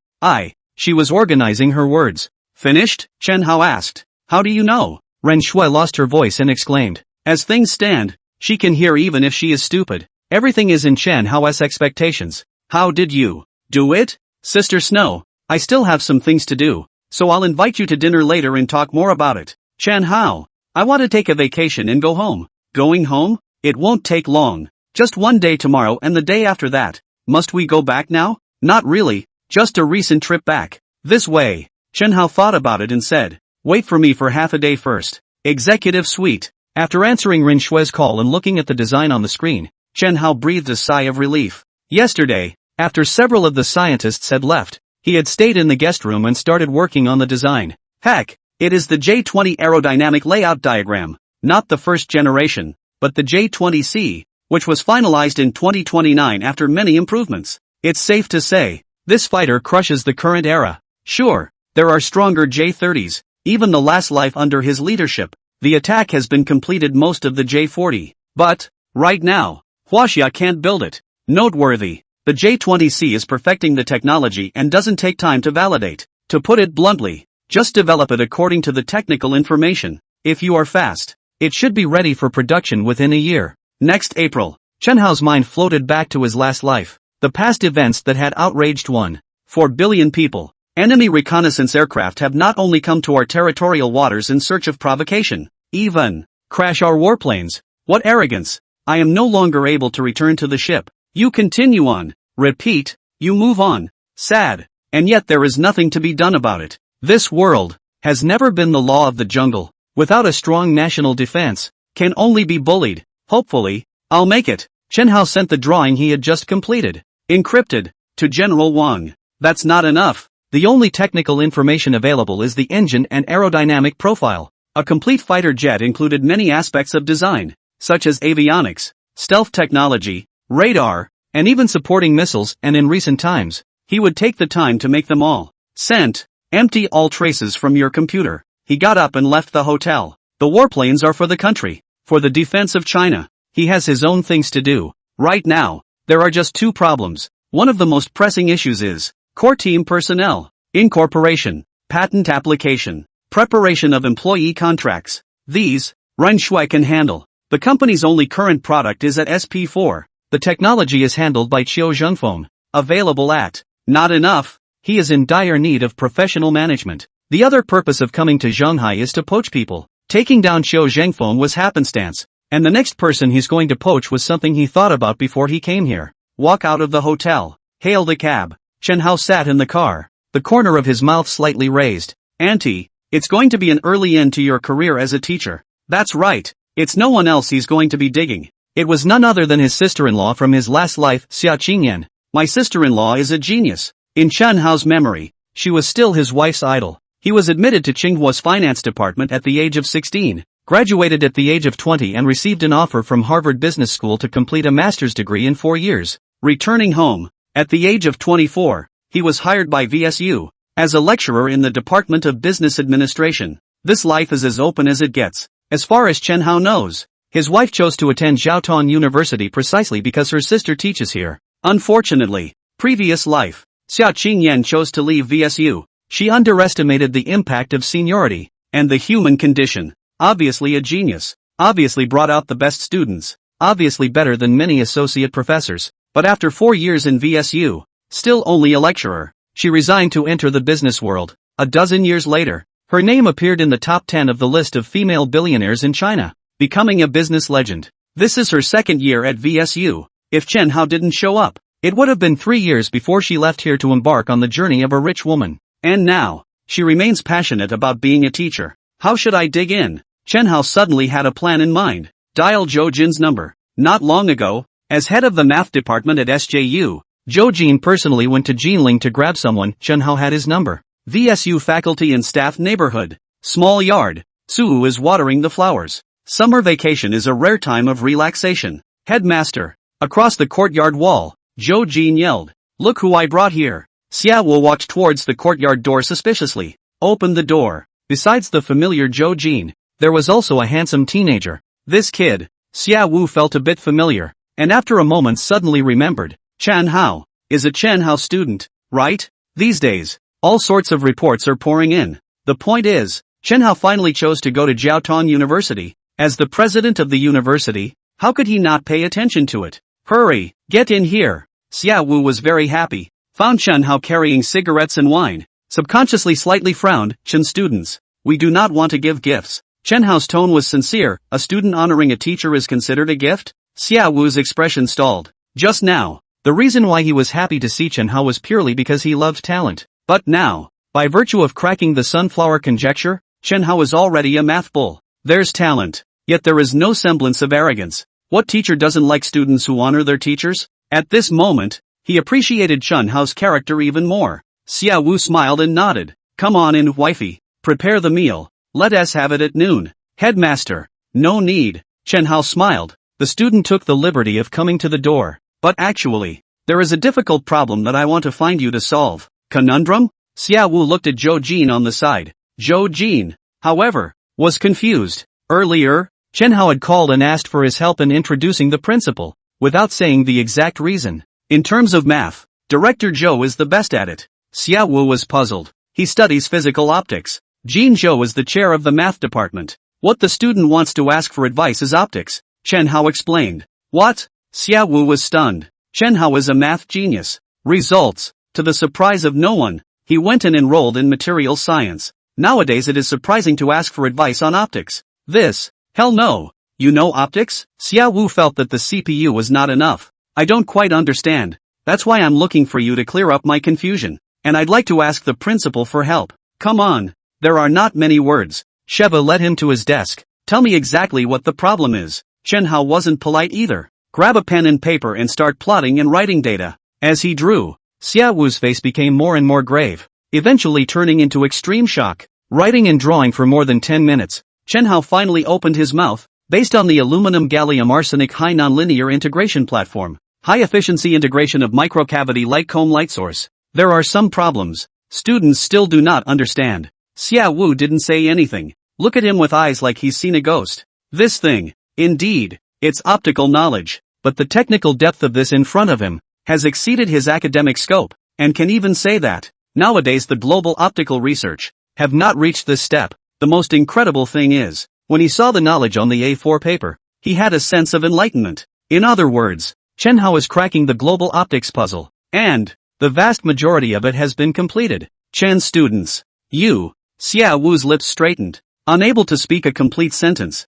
S1: She was organizing her words. Finished? Chen Hao asked. How do you know? Ren Shui lost her voice and exclaimed. As things stand, she can hear even if she is stupid. Everything is in Chen Hao's expectations. How did you do it? Sister Snow, I still have some things to do, so I'll invite you to dinner later and talk more about it. Chen Hao, I want to take a vacation and go home. Going home? It won't take long. Just one day tomorrow and the day after that. Must we go back now? Not really. Just a recent trip back. This way. Chen Hao thought about it and said, wait for me for half a day first. Executive Suite. After answering Rin Shui's call and looking at the design on the screen, Chen Hao breathed a sigh of relief. Yesterday, after several of the scientists had left, he had stayed in the guest room and started working on the design. Heck, it is the J20 aerodynamic layout diagram, not the first generation, but the J20C, which was finalized in 2029 after many improvements. It's safe to say, this fighter crushes the current era. Sure, there are stronger J30s, even the last life under his leadership. The attack has been completed most of the J40, but, right now, Huaxia can't build it. Noteworthy, the J20C is perfecting the technology and doesn't take time to validate. To put it bluntly, just develop it according to the technical information. If you are fast, it should be ready for production within a year. Next April, Chen Hao's mind floated back to his last life. The past events that had outraged 1.4 billion people. Enemy reconnaissance aircraft have not only come to our territorial waters in search of provocation, even crash our warplanes. What arrogance! I am no longer able to return to the ship. You continue on. Repeat, you move on. Sad. And yet there is nothing to be done about it. This world has never been the law of the jungle. Without a strong national defense, can only be bullied. Hopefully, I'll make it. Chen Hao sent the drawing he had just completed, encrypted, to General Wang. That's not enough. The only technical information available is the engine and aerodynamic profile. A complete fighter jet included many aspects of design, such as avionics, stealth technology, radar, and even supporting missiles, and in recent times, he would take the time to make them all. Sent. Empty all traces from your computer. He got up and left the hotel. The warplanes are for the country, for the defense of China. He has his own things to do. Right now, there are just two problems. One of the most pressing issues is core team personnel, incorporation, patent application, preparation of employee contracts. These, Ren Shui can handle. The company's only current product is at SP4. The technology is handled by Chiu Zhengfeng. Available at. Not enough. He is in dire need of professional management. The other purpose of coming to Zhonghai is to poach people. Taking down Chiu Zhengfeng was happenstance. And the next person he's going to poach was something he thought about before he came here. Walk out of the hotel. Hailed a cab. Chen Hao sat in the car, the corner of his mouth slightly raised. Auntie, it's going to be an early end to your career as a teacher. That's right. It's no one else he's going to be digging. It was none other than his sister-in-law from his last life, Xia Qingyan. My sister-in-law is a genius. In Chen Hao's memory, she was still his wife's idol. He was admitted to Tsinghua's finance department at the age of 16, graduated at the age of 20 and received an offer from Harvard Business School to complete a master's degree in 4 years. Returning home, at the age of 24, he was hired by VSU as a lecturer in the Department of Business Administration. This life is as open as it gets. As far as Chen Hao knows, his wife chose to attend Jiaotong University precisely because her sister teaches here. Unfortunately, previous life, Xia Qingyan chose to leave VSU. She underestimated the impact of seniority and the human condition. Obviously a genius, obviously brought out the best students, obviously better than many associate professors. But after 4 years in VSU, still only a lecturer, she resigned to enter the business world. A dozen years later, her name appeared in the top 10 of the list of female billionaires in China, becoming a business legend. This is her second year at VSU. If Chen Hao didn't show up, it would have been 3 years before she left here to embark on the journey of a rich woman. And now, she remains passionate about being a teacher. How should I dig in? Chen Hao suddenly had a plan in mind. Dial Zhou Jin's number. Not long ago, as head of the math department at SJU, Zhou Jin personally went to Jinling to grab someone. Chen Hao had his number. VSU faculty and staff neighborhood. Small yard. Suu is watering the flowers. Summer vacation is a rare time of relaxation. Headmaster. Across the courtyard wall, Zhou Jin yelled. Look who I brought here. Xia Wu walked towards the courtyard door suspiciously. Opened the door. Besides the familiar Zhou Jin, there was also a handsome teenager. This kid, Xia Wu felt a bit familiar, and after a moment suddenly remembered. Chen Hao is a Chen Hao student, right? These days, all sorts of reports are pouring in. The point is, Chen Hao finally chose to go to Jiaotong University. As the president of the university, how could he not pay attention to it? Hurry, get in here. Xia Wu was very happy. Found Chen Hao carrying cigarettes and wine. Subconsciously slightly frowned. Chen students, we do not want to give gifts. Chen Hao's tone was sincere. A student honoring a teacher is considered a gift? Xia Wu's expression stalled. Just now, The reason why he was happy to see Chen Hao was purely because he loved talent. But now, by virtue of cracking the sunflower conjecture, Chen Hao is already a math bull. There's talent, yet there is no semblance of arrogance. What teacher doesn't like students who honor their teachers? At this moment, he appreciated Chen Hao's character even more. Xia Wu smiled and nodded. Come on in, wifey. Prepare the meal. Let us have it at noon. Headmaster. No need. Chen Hao smiled. The student took the liberty of coming to the door. But actually, there is a difficult problem that I want to find you to solve. Conundrum? Xia Wu looked at Zhou Jin on the side. Zhou Jin, however, was confused. Earlier, Chen Hao had called and asked for his help in introducing the principal, without saying the exact reason. In terms of math, Director Zhou is the best at it. Xia Wu was puzzled. He studies physical optics. Jin Zhou is the chair of the math department. What the student wants to ask for advice is optics, Chen Hao explained. What? Xia Wu was stunned. Chen Hao is a math genius. Results. To the surprise of no one, he went and enrolled in material science. Nowadays it is surprising to ask for advice on optics. This, hell no. You know optics? Xia Wu felt that the CPU was not enough. I don't quite understand. That's why I'm looking for you to clear up my confusion. And I'd like to ask the principal for help. Come on. There are not many words. Sheva led him to his desk. Tell me exactly what the problem is. Chen Hao wasn't polite either. Grab a pen and paper and start plotting and writing data. As he drew, Xia Wu's face became more and more grave, eventually turning into extreme shock. Writing and drawing for more than 10 minutes, Chen Hao finally opened his mouth. Based on the aluminum gallium arsenic high nonlinear integration platform, high efficiency integration of microcavity light comb light source, there are some problems. Students still do not understand. Xia Wu didn't say anything. Look at him with eyes like he's seen a ghost. This thing, indeed, it's optical knowledge, but the technical depth of this in front of him has exceeded his academic scope, and can even say that nowadays the global optical research have not reached this step. The most incredible thing is, when he saw the knowledge on the A4 paper, he had a sense of enlightenment. In other words, Chen Hao is cracking the global optics puzzle, and the vast majority of it has been completed. Chen students. You. Xia Wu's lips straightened, unable to speak a complete sentence.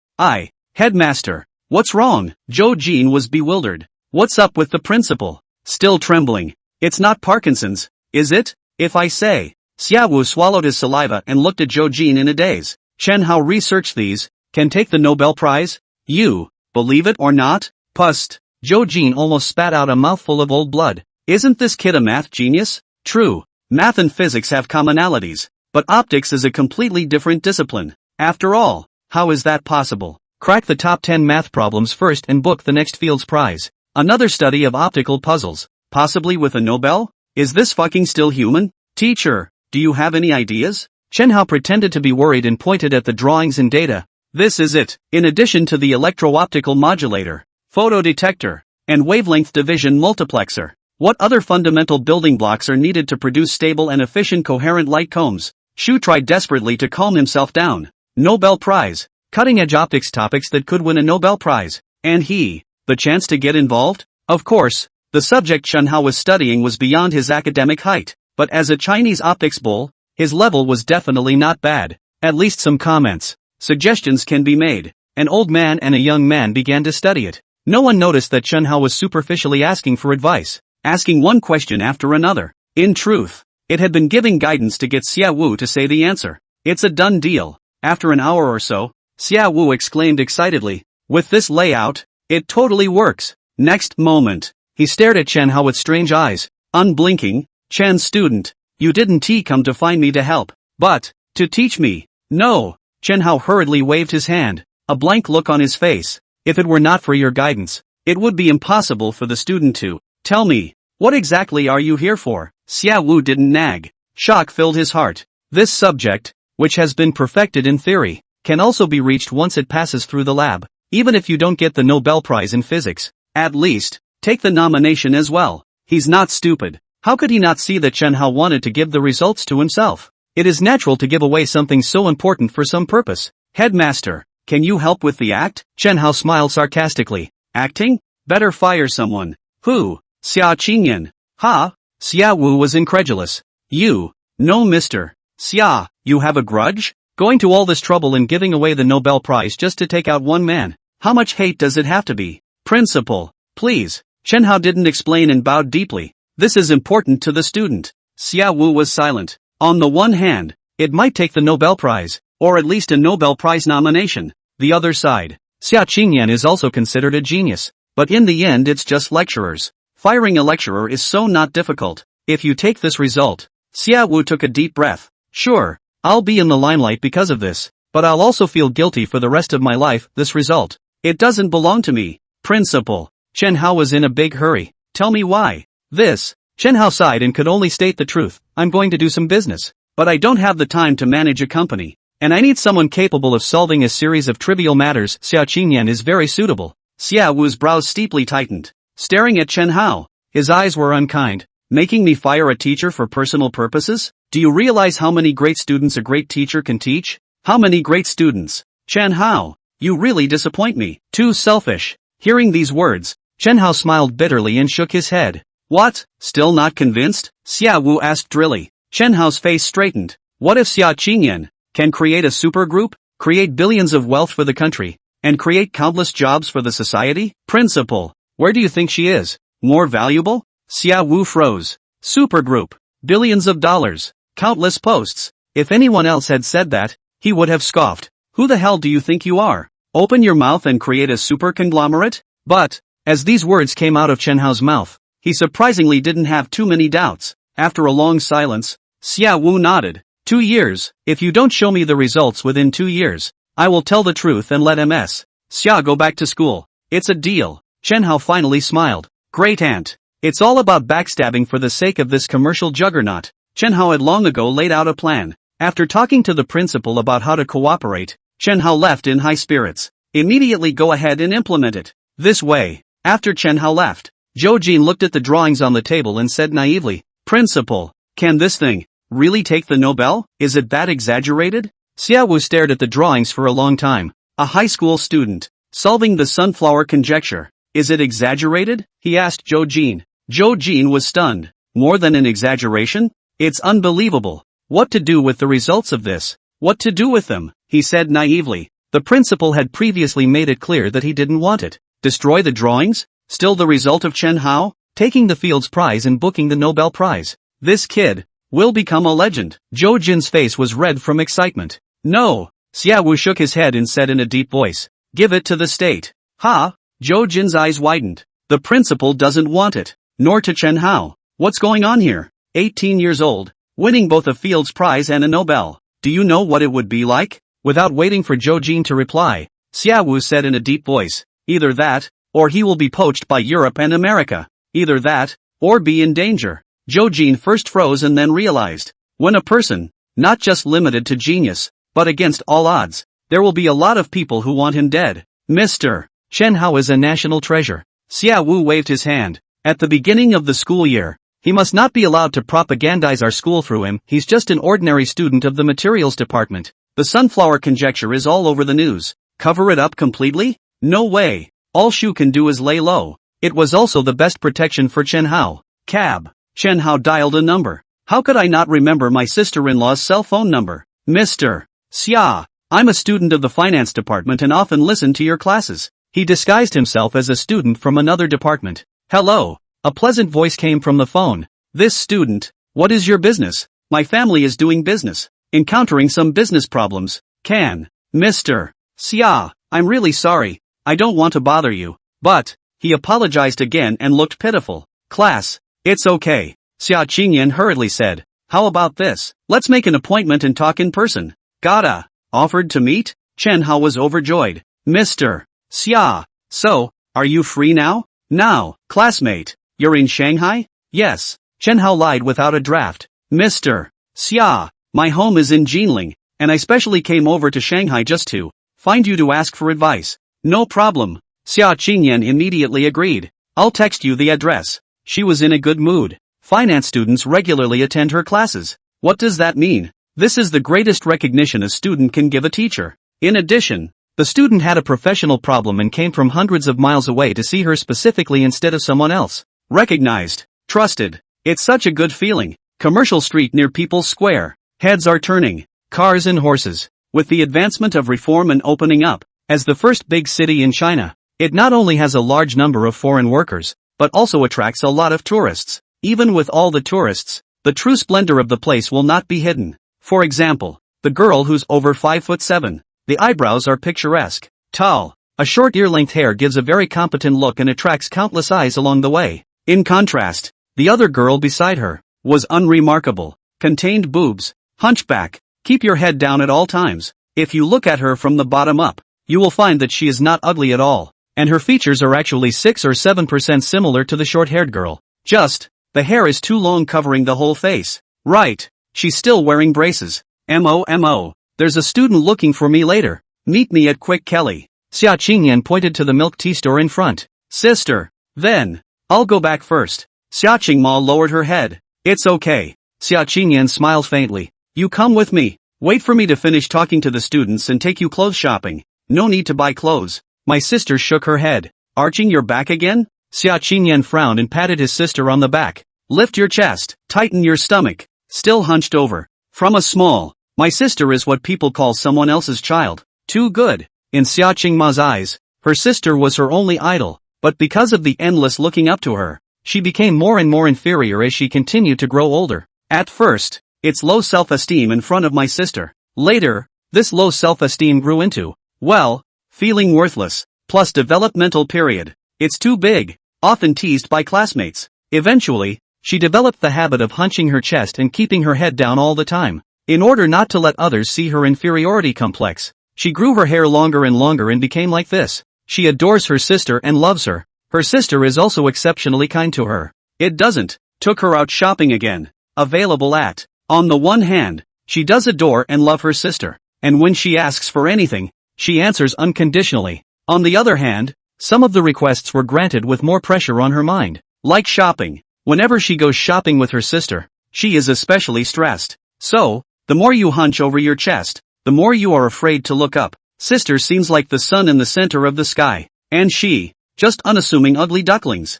S1: Headmaster. What's wrong? Zhou Jin was bewildered. What's up with the principal? Still trembling. It's not Parkinson's, is it? If I say. Xia Wu swallowed his saliva and looked at Zhou Jin in a daze. Chen Hao researched these, can take the Nobel Prize? You, believe it or not? Pust. Zhou Jin almost spat out a mouthful of old blood. Isn't this kid a math genius? True, math and physics have commonalities, but optics is a completely different discipline. After all, how is that possible? Crack the top 10 math problems first and book the next Fields Prize. Another study of optical puzzles, possibly with a Nobel? Is this fucking still human? Teacher, do you have any ideas? Chen Hao pretended to be worried and pointed at the drawings and data. This is it. In addition to the electro-optical modulator, photodetector, and wavelength division multiplexer, what other fundamental building blocks are needed to produce stable and efficient coherent light combs? Xu tried desperately to calm himself down. Nobel Prize. Cutting-edge optics topics that could win a Nobel Prize. And he, the chance to get involved? Of course, the subject Chen Hao was studying was beyond his academic height, but as a Chinese optics bull, his level was definitely not bad. At least some comments, suggestions can be made. An old man and a young man began to study it. No one noticed that Chen Hao was superficially asking for advice, asking one question after another. In truth, it had been giving guidance to get Xia Wu to say the answer. It's a done deal. After an hour or so, Xia Wu exclaimed excitedly, with this layout, it totally works. Next moment, he stared at Chen Hao with strange eyes, unblinking. Chen student, you didn't come to find me to help, but to teach me. No. Chen Hao hurriedly waved his hand, a blank look on his face. If it were not for your guidance, it would be impossible for the student to tell me. What exactly are you here for? Xia Wu didn't nag. Shock filled his heart. This subject, which has been perfected in theory, can also be reached once it passes through the lab. Even if you don't get the Nobel Prize in physics, at least, take the nomination as well. He's not stupid. How could he not see that Chen Hao wanted to give the results to himself? It is natural to give away something so important for some purpose. Headmaster, can you help with the act? Chen Hao smiled sarcastically. Acting? Better fire someone. Who? Xia Qingyan. Ha? Xia Wu was incredulous. You? No, mister. Xia, you have a grudge? Going to all this trouble and giving away the Nobel Prize just to take out one man. How much hate does it have to be? Principal, please. Chen Hao didn't explain and bowed deeply. This is important to the student. Xia Wu was silent. On the one hand, it might take the Nobel Prize, or at least a Nobel Prize nomination. The other side, Xia Qingyan is also considered a genius, but in the end it's just lecturers. Firing a lecturer is so not difficult. If you take this result. Xia Wu took a deep breath. Sure, I'll be in the limelight because of this, but I'll also feel guilty for the rest of my life. This result, it doesn't belong to me. Principal. Chen Hao was in a big hurry. Tell me why. This. Chen Hao sighed and could only state the truth. I'm going to do some business, but I don't have the time to manage a company, and I need someone capable of solving a series of trivial matters. Xia Qingyan is very suitable. Xia Wu's brows steeply tightened, staring at Chen Hao. His eyes were unkind. Making me fire a teacher for personal purposes? Do you realize how many great students a great teacher can teach? How many great students? Chen Hao, you really disappoint me. Too selfish. Hearing these words, Chen Hao smiled bitterly and shook his head. What? Still not convinced? Xia Wu asked drily. Chen Hao's face straightened. What if Xia Qingyan can create a supergroup, create billions of wealth for the country, and create countless jobs for the society? Principal, where do you think she is? More valuable? Xia Wu froze. Supergroup. Billions of dollars. Countless posts. If anyone else had said that, he would have scoffed. Who the hell do you think you are? Open your mouth and create a super conglomerate? But, as these words came out of Chen Hao's mouth, he surprisingly didn't have too many doubts. After a long silence, Xia Wu nodded. 2 years. If you don't show me the results within 2 years, I will tell the truth and let Ms. Xia go back to school. It's a deal. Chen Hao finally smiled. Great aunt. It's all about backstabbing for the sake of this commercial juggernaut. Chen Hao had long ago laid out a plan. After talking to the principal about how to cooperate, Chen Hao left in high spirits. Immediately go ahead and implement it. This way. After Chen Hao left, Zhou Jin looked at the drawings on the table and said naively, Principal, can this thing really take the Nobel? Is it that exaggerated? Xia Wu stared at the drawings for a long time. A high school student, solving the sunflower conjecture. Is it exaggerated? He asked Zhou Jin. Zhou Jin was stunned. More than an exaggeration? It's unbelievable. What to do with the results of this? What to do with them? He said naively. The principal had previously made it clear that he didn't want it. Destroy the drawings? Still the result of Chen Hao? Taking the Fields Prize and booking the Nobel Prize. This kid will become a legend. Zhou Jin's face was red from excitement. No. Xia Wu shook his head and said in a deep voice. Give it to the state. Ha? Zhou Jin's eyes widened. The principal doesn't want it. Nor to Chen Hao. What's going on here? 18 years old, winning both a Fields Prize and a Nobel. Do you know what it would be like? Without waiting for Zhou Jin to reply, Xia Wu said in a deep voice. Either that, or he will be poached by Europe and America. Either that, or be in danger. Zhou Jin first froze and then realized. When a person, not just limited to genius, but against all odds, there will be a lot of people who want him dead. Mr. Chen Hao is a national treasure. Xia Wu waved his hand. At the beginning of the school year, he must not be allowed to propagandize our school through him. He's just an ordinary student of the materials department. The sunflower conjecture is all over the news. Cover it up completely? No way. All Shu can do is lay low. It was also the best protection for Chen Hao. Cab. Chen Hao dialed a number. How could I not remember my sister-in-law's cell phone number? Mr. Xia, I'm a student of the finance department and often listen to your classes. He disguised himself as a student from another department. Hello. A pleasant voice came from the phone. This student, what is your business? My family is doing business. Encountering some business problems. Can. Mr. Xia, I'm really sorry. I don't want to bother you. But, he apologized again and looked pitiful. Class, it's okay. Xia Qingyan hurriedly said. How about this? Let's make an appointment and talk in person. Gotta. Offered to meet? Chen Hao was overjoyed. Mr. Xia, so, are you free now? Now, classmate, you're in Shanghai? Yes. Chen Hao lied without a draft. Mr. Xia, my home is in Jinling, and I specially came over to Shanghai just to find you to ask for advice. No problem. Xia Qingyan immediately agreed. I'll text you the address. She was in a good mood. Finance students regularly attend her classes. What does that mean? This is the greatest recognition a student can give a teacher. In addition, the student had a professional problem and came from hundreds of miles away to see her specifically instead of someone else. Recognized. Trusted. It's such a good feeling. Commercial Street near People's Square. Heads are turning. Cars and horses. With the advancement of reform and opening up, as the first big city in China, it not only has a large number of foreign workers, but also attracts a lot of tourists. Even with all the tourists, the true splendor of the place will not be hidden. For example, the girl who's over 5'7". The eyebrows are picturesque, tall. A short ear-length hair gives a very competent look and attracts countless eyes along the way. In contrast, the other girl beside her was unremarkable. Contained boobs, hunchback. Keep your head down at all times. If you look at her from the bottom up, you will find that she is not ugly at all, and her features are actually 6 or 7% similar to the short-haired girl. Just, the hair is too long covering the whole face. Right, she's still wearing braces. MO, there's a student looking for me later. Meet me at Quick Kelly. Xia Qingyan pointed to the milk tea store in front. Sister, then, I'll go back first. Xia Qingma lowered her head. It's okay. Xia Qingyan smiled faintly. You come with me. Wait for me to finish talking to the students and take you clothes shopping. No need to buy clothes. My sister shook her head. Arching your back again? Xia Qingyan frowned and patted his sister on the back. Lift your chest. Tighten your stomach. Still hunched over. From a small. My sister is what people call someone else's child. Too good. In Xia Qingma's eyes, her sister was her only idol, but because of the endless looking up to her, she became more and more inferior as she continued to grow older. At first, it's low self-esteem in front of my sister. Later, this low self-esteem grew into, well, feeling worthless, plus developmental period. It's too big, often teased by classmates. Eventually, she developed the habit of hunching her chest and keeping her head down all the time. In order not to let others see her inferiority complex, she grew her hair longer and became like this. She adores her sister and loves her. Her sister is also exceptionally kind to her. It doesn't. Took her out shopping again. Available at. On the one hand, she does adore and love her sister, and when she asks for anything, she answers unconditionally. On the other hand, some of the requests were granted with more pressure on her mind. Like shopping. Whenever she goes shopping with her sister, she is especially stressed. So, the more you hunch over your chest, the more you are afraid to look up. Sister seems like the sun in the center of the sky. And she, just unassuming ugly ducklings.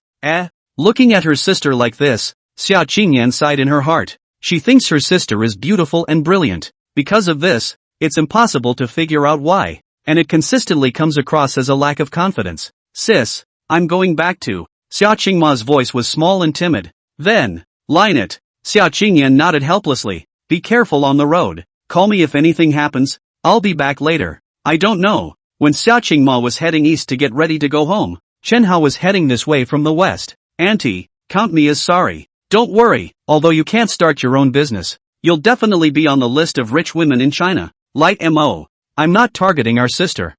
S1: Looking at her sister like this, Xia Qingyan sighed in her heart. She thinks her sister is beautiful and brilliant. Because of this, it's impossible to figure out why, and it consistently comes across as a lack of confidence. Sis, I'm going back to. Xia Qingma's voice was small and timid. Then, line it. Xia Qingyan nodded helplessly. Be careful on the road. Call me if anything happens. I'll be back later. I don't know. When Xia Qingma was heading east to get ready to go home, Chen Hao was heading this way from the west. Auntie, count me as sorry. Don't worry, although you can't start your own business, you'll definitely be on the list of rich women in China. Light MO. I'm not targeting our sister.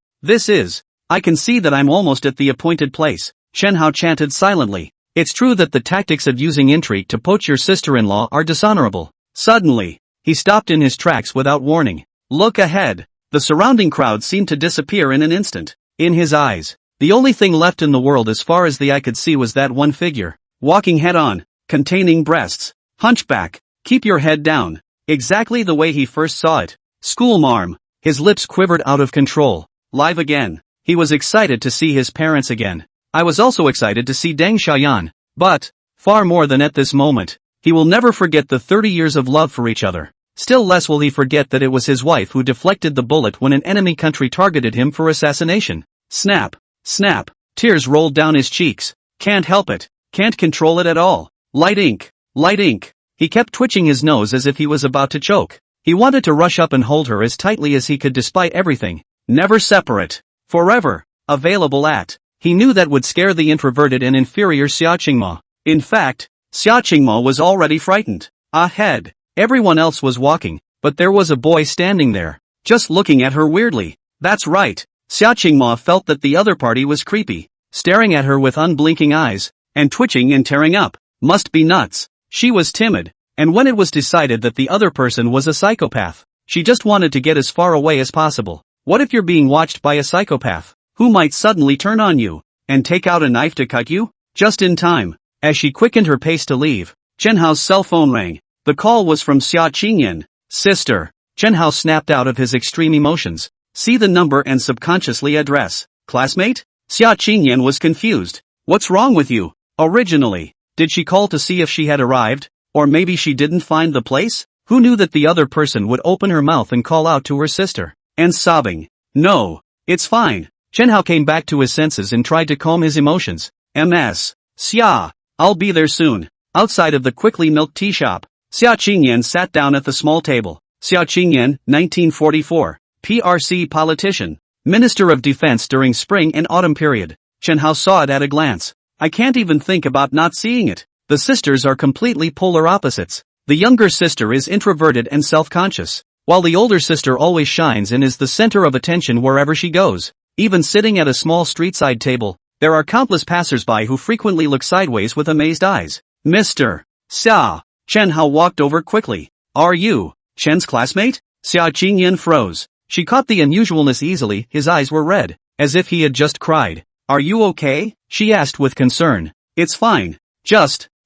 S1: I can see that I'm almost at the appointed place. Chen Hao chanted silently. It's true that the tactics of using intrigue to poach your sister-in-law are dishonorable. Suddenly, he stopped in his tracks without warning. Look ahead. The surrounding crowd seemed to disappear in an instant. In his eyes, the only thing left in the world as far as the eye could see was that one figure, walking head-on, containing breasts, hunchback, keep your head down, exactly the way he first saw it. Schoolmarm. His lips quivered out of control. Live again. He was excited to see his parents again. I was also excited to see Deng Xiaoyan, but, far more than at this moment, he will never forget the 30 years of love for each other. Still less will he forget that it was his wife who deflected the bullet when an enemy country targeted him for assassination. Snap, snap, tears rolled down his cheeks. Can't help it, can't control it at all. Light ink, light ink. He kept twitching his nose as if he was about to choke. He wanted to rush up and hold her as tightly as he could despite everything. Never separate. Forever. Available at. He knew that would scare the introverted and inferior Xia Qingma. In fact, Xia Qingma was already frightened. Ahead, everyone else was walking, but there was a boy standing there, just looking at her weirdly. That's right. Xia Qingma felt that the other party was creepy, staring at her with unblinking eyes, and twitching and tearing up. Must be nuts. She was timid, and when it was decided that the other person was a psychopath, she just wanted to get as far away as possible. What if you're being watched by a psychopath, who might suddenly turn on you, and take out a knife to cut you? Just in time. As she quickened her pace to leave, Chen Hao's cell phone rang. The call was from Xia Qingyan. Sister. Chen Hao snapped out of his extreme emotions. See the number and subconsciously address. Classmate? Xia Qingyan was confused. What's wrong with you? Originally, did she call to see if she had arrived? Or maybe she didn't find the place? Who knew that the other person would open her mouth and call out to her sister? And sobbing. No. It's fine. Chen Hao came back to his senses and tried to calm his emotions. MS. Xia, I'll be there soon. Outside of the quickly milked tea shop, Xia Qingyan sat down at the small table. Xia Qingyan, 1944. PRC politician. Minister of Defense during spring and autumn period. Chen Hao saw it at a glance. I can't even think about not seeing it. The sisters are completely polar opposites. The younger sister is introverted and self-conscious, while the older sister always shines and is the center of attention wherever she goes. Even sitting at a small street-side table, there are countless passers-by who frequently look sideways with amazed eyes. Mr. Xia. Chen Hao walked over quickly. Are you Chen's classmate? Xia Qingyan froze. She caught the unusualness easily. His eyes were red, as if he had just cried. Are you okay? She asked with concern. It's fine.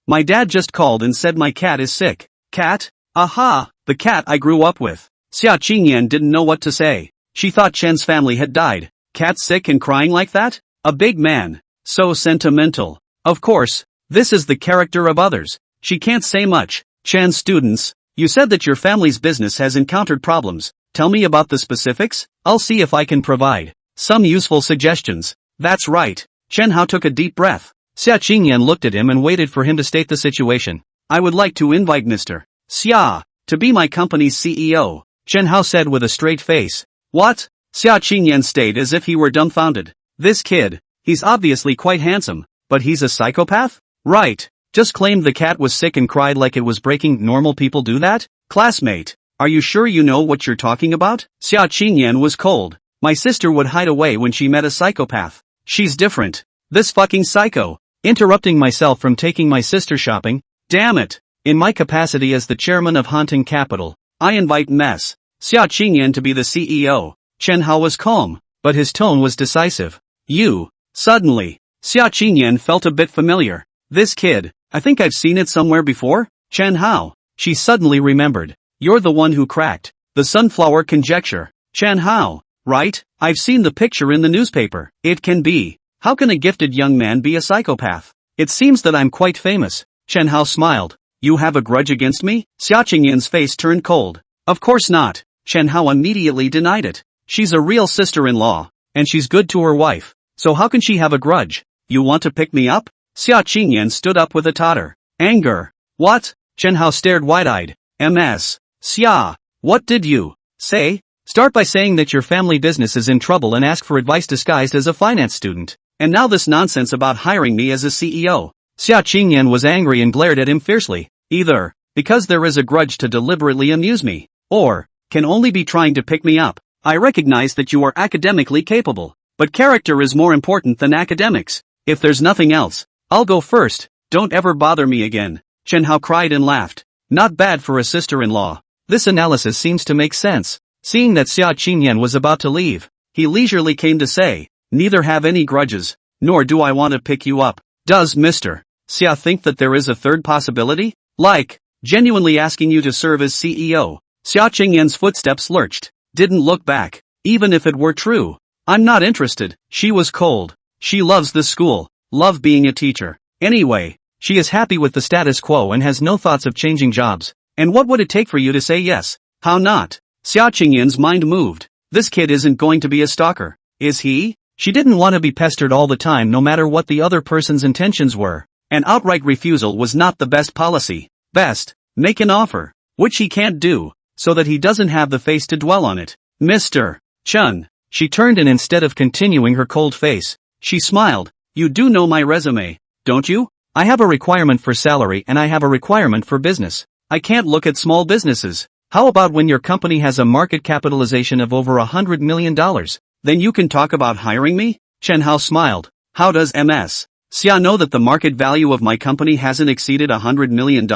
S1: My dad just called and said my cat is sick. Cat? Aha, the cat I grew up with. Xia Qingyan didn't know what to say. She thought Chen's family had died. Cat sick and crying like that? A big man. So sentimental. Of course, this is the character of others. She can't say much. Chen's students, you said that your family's business has encountered problems. Tell me about the specifics. I'll see if I can provide some useful suggestions. That's right. Chen Hao took a deep breath. Xia Qingyan looked at him and waited for him to state the situation. I would like to invite Mr. Xia to be my company's CEO, Chen Hao said with a straight face. What? Xia Qingyan stayed as if he were dumbfounded. This kid, he's obviously quite handsome, but he's a psychopath? Right. Just claimed the cat was sick and cried like it was breaking. Normal people do that? Classmate, are you sure you know what you're talking about? Xia Qingyan was cold. My sister would hide away when she met a psychopath. She's different. This fucking psycho. Interrupting myself from taking my sister shopping. Damn it. In my capacity as the chairman of Haunting Capital, I invite Ms. Xia Qingyan to be the CEO. Chen Hao was calm, but his tone was decisive. You. Suddenly, Xia Qingyan felt a bit familiar. This kid, I think I've seen it somewhere before. Chen Hao. She suddenly remembered. You're the one who cracked the sunflower conjecture. Chen Hao. Right? I've seen the picture in the newspaper. It can be. How can a gifted young man be a psychopath? It seems that I'm quite famous. Chen Hao smiled. You have a grudge against me? Xia Qingyan's face turned cold. Of course not. Chen Hao immediately denied it. She's a real sister-in-law, and she's good to her wife. So how can she have a grudge? You want to pick me up? Xia Qingyan stood up with a totter. Anger. What? Chen Hao stared wide-eyed. Ms. Xia, what did you say? Start by saying that your family business is in trouble and ask for advice disguised as a finance student. And now this nonsense about hiring me as a CEO. Xia Qingyan was angry and glared at him fiercely. Either, because there is a grudge to deliberately amuse me, or, can only be trying to pick me up. I recognize that you are academically capable, but character is more important than academics. If there's nothing else, I'll go first. Don't ever bother me again. Chen Hao cried and laughed. Not bad for a sister-in-law. This analysis seems to make sense. Seeing that Xia Qingyan was about to leave, he leisurely came to say, neither have any grudges, nor do I want to pick you up. Does Mr. Xia think that there is a third possibility? Like, genuinely asking you to serve as CEO. Xia Qingyan's footsteps lurched. Didn't look back. Even if it were true. I'm not interested. She was cold. She loves the school. Love being a teacher. Anyway, she is happy with the status quo and has no thoughts of changing jobs. And what would it take for you to say yes? How not? Xia Qingyan's mind moved. This kid isn't going to be a stalker, is he? She didn't want to be pestered all the time no matter what the other person's intentions were. An outright refusal was not the best policy. Best, make an offer, which he can't do, so that he doesn't have the face to dwell on it. Mr. Chen. She turned and instead of continuing her cold face, she smiled. You do know my resume, don't you? I have a requirement for salary and I have a requirement for business. I can't look at small businesses. How about when your company has a market capitalization of over $100 million? Then you can talk about hiring me? Chen Hao smiled. How does Ms. Xia know that the market value of my company hasn't exceeded $100 million?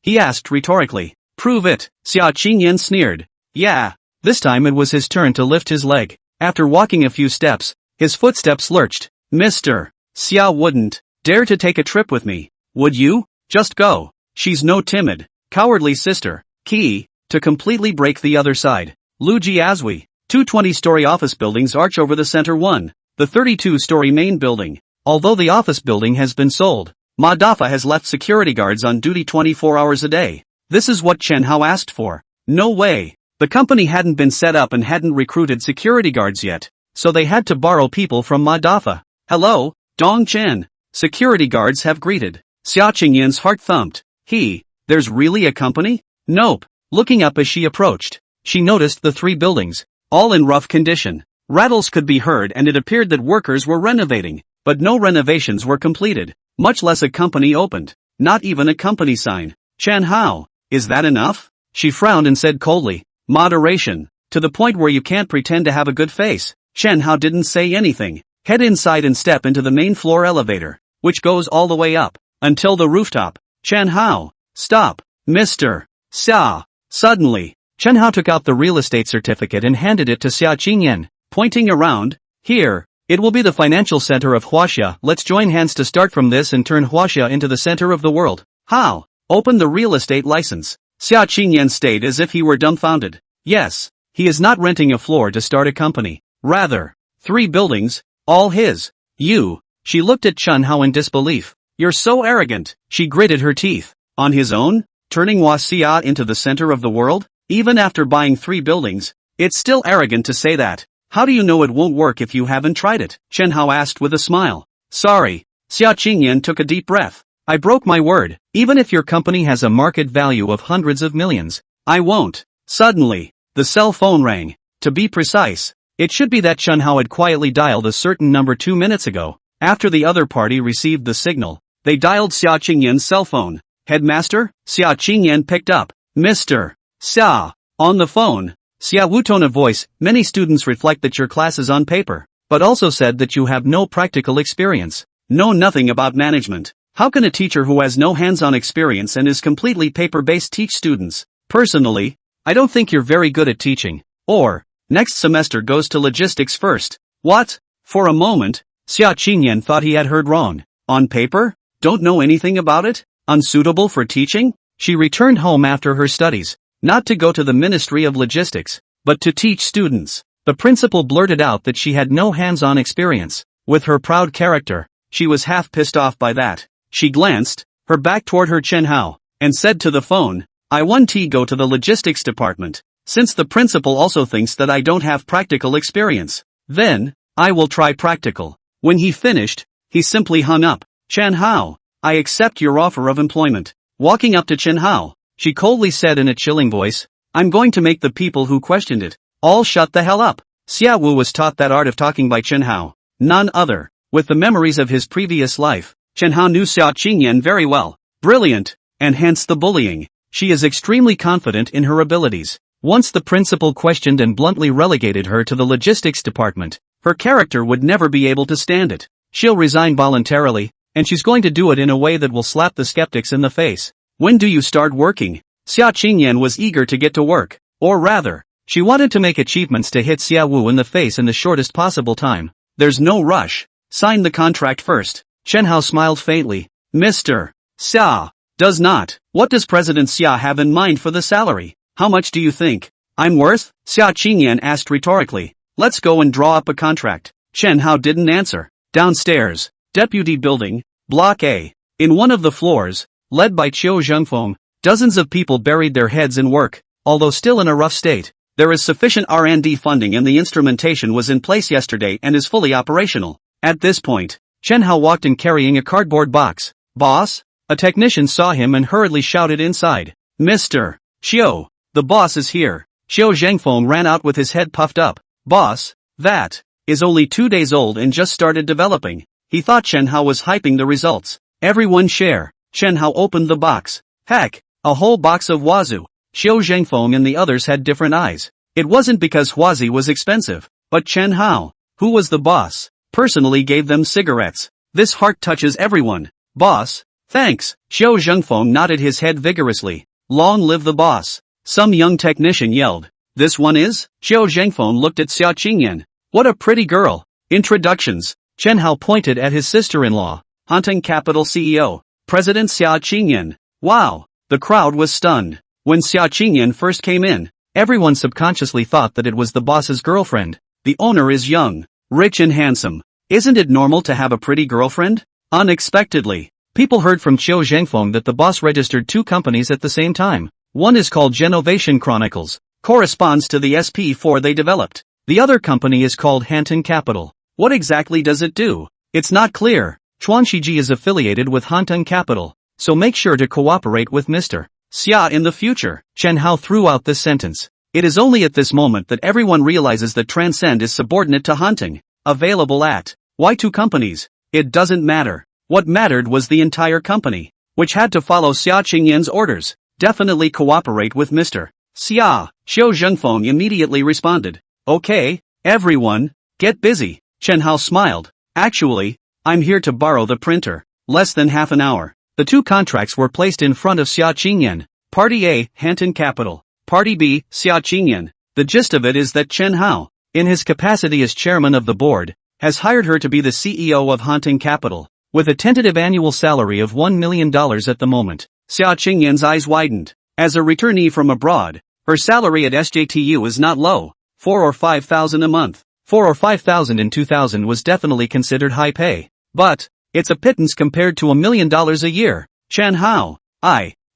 S1: He asked rhetorically. Prove it. Xia Qingyan sneered. Yeah. This time it was his turn to lift his leg. After walking a few steps, his footsteps lurched. Mr. Xia wouldn't dare to take a trip with me. Would you? Just go. She's no timid, cowardly sister. Key, to completely break the other side. Lu Jiazui. 2 20-story office buildings arch over the center one, the 32-story main building. Although the office building has been sold, Ma Dafa has left security guards on duty 24 hours a day. This is what Chen Hao asked for. No way. The company hadn't been set up and hadn't recruited security guards yet, so they had to borrow people from Ma Dafa. Hello, Dong Chen. security guards have greeted. Xia Qingyan's heart thumped. There's really a company? Nope. Looking up as she approached, she noticed the 3 buildings, all in rough condition. Rattles could be heard and it appeared that workers were renovating, but no renovations were completed, much less a company opened. Not even a company sign. Chen Hao, is that enough? She frowned and said coldly, moderation, to the point where you can't pretend to have a good face. Chen Hao didn't say anything. Head inside and step into the main floor elevator, which goes all the way up, until the rooftop. Chen Hao, stop, Mr. Xia. Suddenly, Chen Hao took out the real estate certificate and handed it to Xia Qingyan, pointing around. Here, it will be the financial center of Huaxia. Let's join hands to start from this and turn Huaxia into the center of the world. How? Open the real estate license. Xia Qingyan stayed as if he were dumbfounded. Yes, he is not renting a floor to start a company. Rather, 3 buildings, all his. You. She looked at Chen Hao in disbelief. You're so arrogant. She gritted her teeth. On his own? Turning Huaxia into the center of the world? Even after buying 3 buildings, it's still arrogant to say that. How do you know it won't work if you haven't tried it? Chen Hao asked with a smile. Sorry. Xia Qingyan took a deep breath. I broke my word. Even if your company has a market value of hundreds of millions, I won't. Suddenly, the cell phone rang. To be precise, it should be that Chen Hao had quietly dialed a certain number 2 minutes ago. After the other party received the signal, they dialed Xia Qingyan's cell phone. Headmaster? Xia Qingyan picked up. Mr. Xia. On the phone. Xia Wu tone of voice. Many students reflect that your class is on paper, but also said that you have no practical experience. Know nothing about management. How can a teacher who has no hands-on experience and is completely paper-based teach students? Personally, I don't think you're very good at teaching. Or, next semester goes to logistics first. What? For a moment, Xia Qingyan thought he had heard wrong. On paper? Don't know anything about it? Unsuitable for teaching? She returned home after her studies, not to go to the Ministry of Logistics, but to teach students. The principal blurted out that she had no hands-on experience. With her proud character, she was half pissed off by that. She glanced, her back toward her Chen Hao, and said to the phone, I want to go to the logistics department, since the principal also thinks that I don't have practical experience. Then, I will try practical. When he finished, he simply hung up. Chen Hao, I accept your offer of employment. Walking up to Chen Hao, she coldly said in a chilling voice, I'm going to make the people who questioned it all shut the hell up. Xia Wu was taught that art of talking by Chen Hao, none other. With the memories of his previous life, Chen Hao knew Xia Qingyan very well. Brilliant, and hence the bullying. She is extremely confident in her abilities. Once the principal questioned and bluntly relegated her to the logistics department, her character would never be able to stand it. She'll resign voluntarily, and she's going to do it in a way that will slap the skeptics in the face. When do you start working? Xia Qingyan was eager to get to work. Or rather, she wanted to make achievements to hit Xia Wu in the face in the shortest possible time. There's no rush. Sign the contract first. Chen Hao smiled faintly. Mr. Xia. Does not. What does President Xia have in mind for the salary? How much do you think I'm worth? Xia Qingyan asked rhetorically. Let's go and draw up a contract. Chen Hao didn't answer. Downstairs. Deputy building, Block A. In one of the floors, led by Qiu Zhengfeng, dozens of people buried their heads in work. Although still in a rough state, there is sufficient R&D funding and the instrumentation was in place yesterday and is fully operational. At this point, Chen Hao walked in carrying a cardboard box. Boss? A technician saw him and hurriedly shouted inside. Mr. Qiu, the boss is here. Qiu Zhengfeng ran out with his head puffed up. Boss, that is only 2 days old and just started developing. He thought Chen Hao was hyping the results. Everyone share. Chen Hao opened the box. Heck, a whole box of Huazu. Qiu Zhengfeng and the others had different eyes. It wasn't because Huazi was expensive, but Chen Hao, who was the boss, personally gave them cigarettes. This heart touches everyone. Boss, thanks. Qiu Zhengfeng nodded his head vigorously. Long live the boss. Some young technician yelled. This one is? Qiu Zhengfeng looked at Xia Qingyan. What a pretty girl. Introductions. Chen Hao pointed at his sister-in-law. Hunting Capital CEO, President Xia Qingyan. Wow. The crowd was stunned. When Xia Qingyan first came in, everyone subconsciously thought that it was the boss's girlfriend. The owner is young, rich and handsome. Isn't it normal to have a pretty girlfriend? Unexpectedly, people heard from Qiu Zhengfeng that the boss registered 2 companies at the same time. One is called Genovation Chronicles, corresponds to the SP4 they developed. The other company is called Hanton Capital. What exactly does it do? It's not clear. Chuanxiji is affiliated with Hantung Capital, so make sure to cooperate with Mr. Xia in the future. Chen Hao threw out this sentence. It is only at this moment that everyone realizes that Transcend is subordinate to Hantung. Available at Y2 companies. It doesn't matter. What mattered was the entire company, which had to follow Xia Qingyan's orders. Definitely cooperate with Mr. Xia. Xiao Zhengfeng immediately responded. Okay, everyone, get busy. Chen Hao smiled. Actually, I'm here to borrow the printer. Less than half an hour. The two contracts were placed in front of Xia Qingyan. Party A, Hanton Capital. Party B, Xia Qingyan. The gist of it is that Chen Hao, in his capacity as chairman of the board, has hired her to be the CEO of Hanton Capital, with a tentative annual salary of $1 million at the moment. Xia Qingyan's eyes widened. As a returnee from abroad, her salary at SJTU is not low, 4 or 5,000 a month. 4 or 5,000 in 2000 was definitely considered high pay. But, it's a pittance compared to $1 million a year. Chen Hao,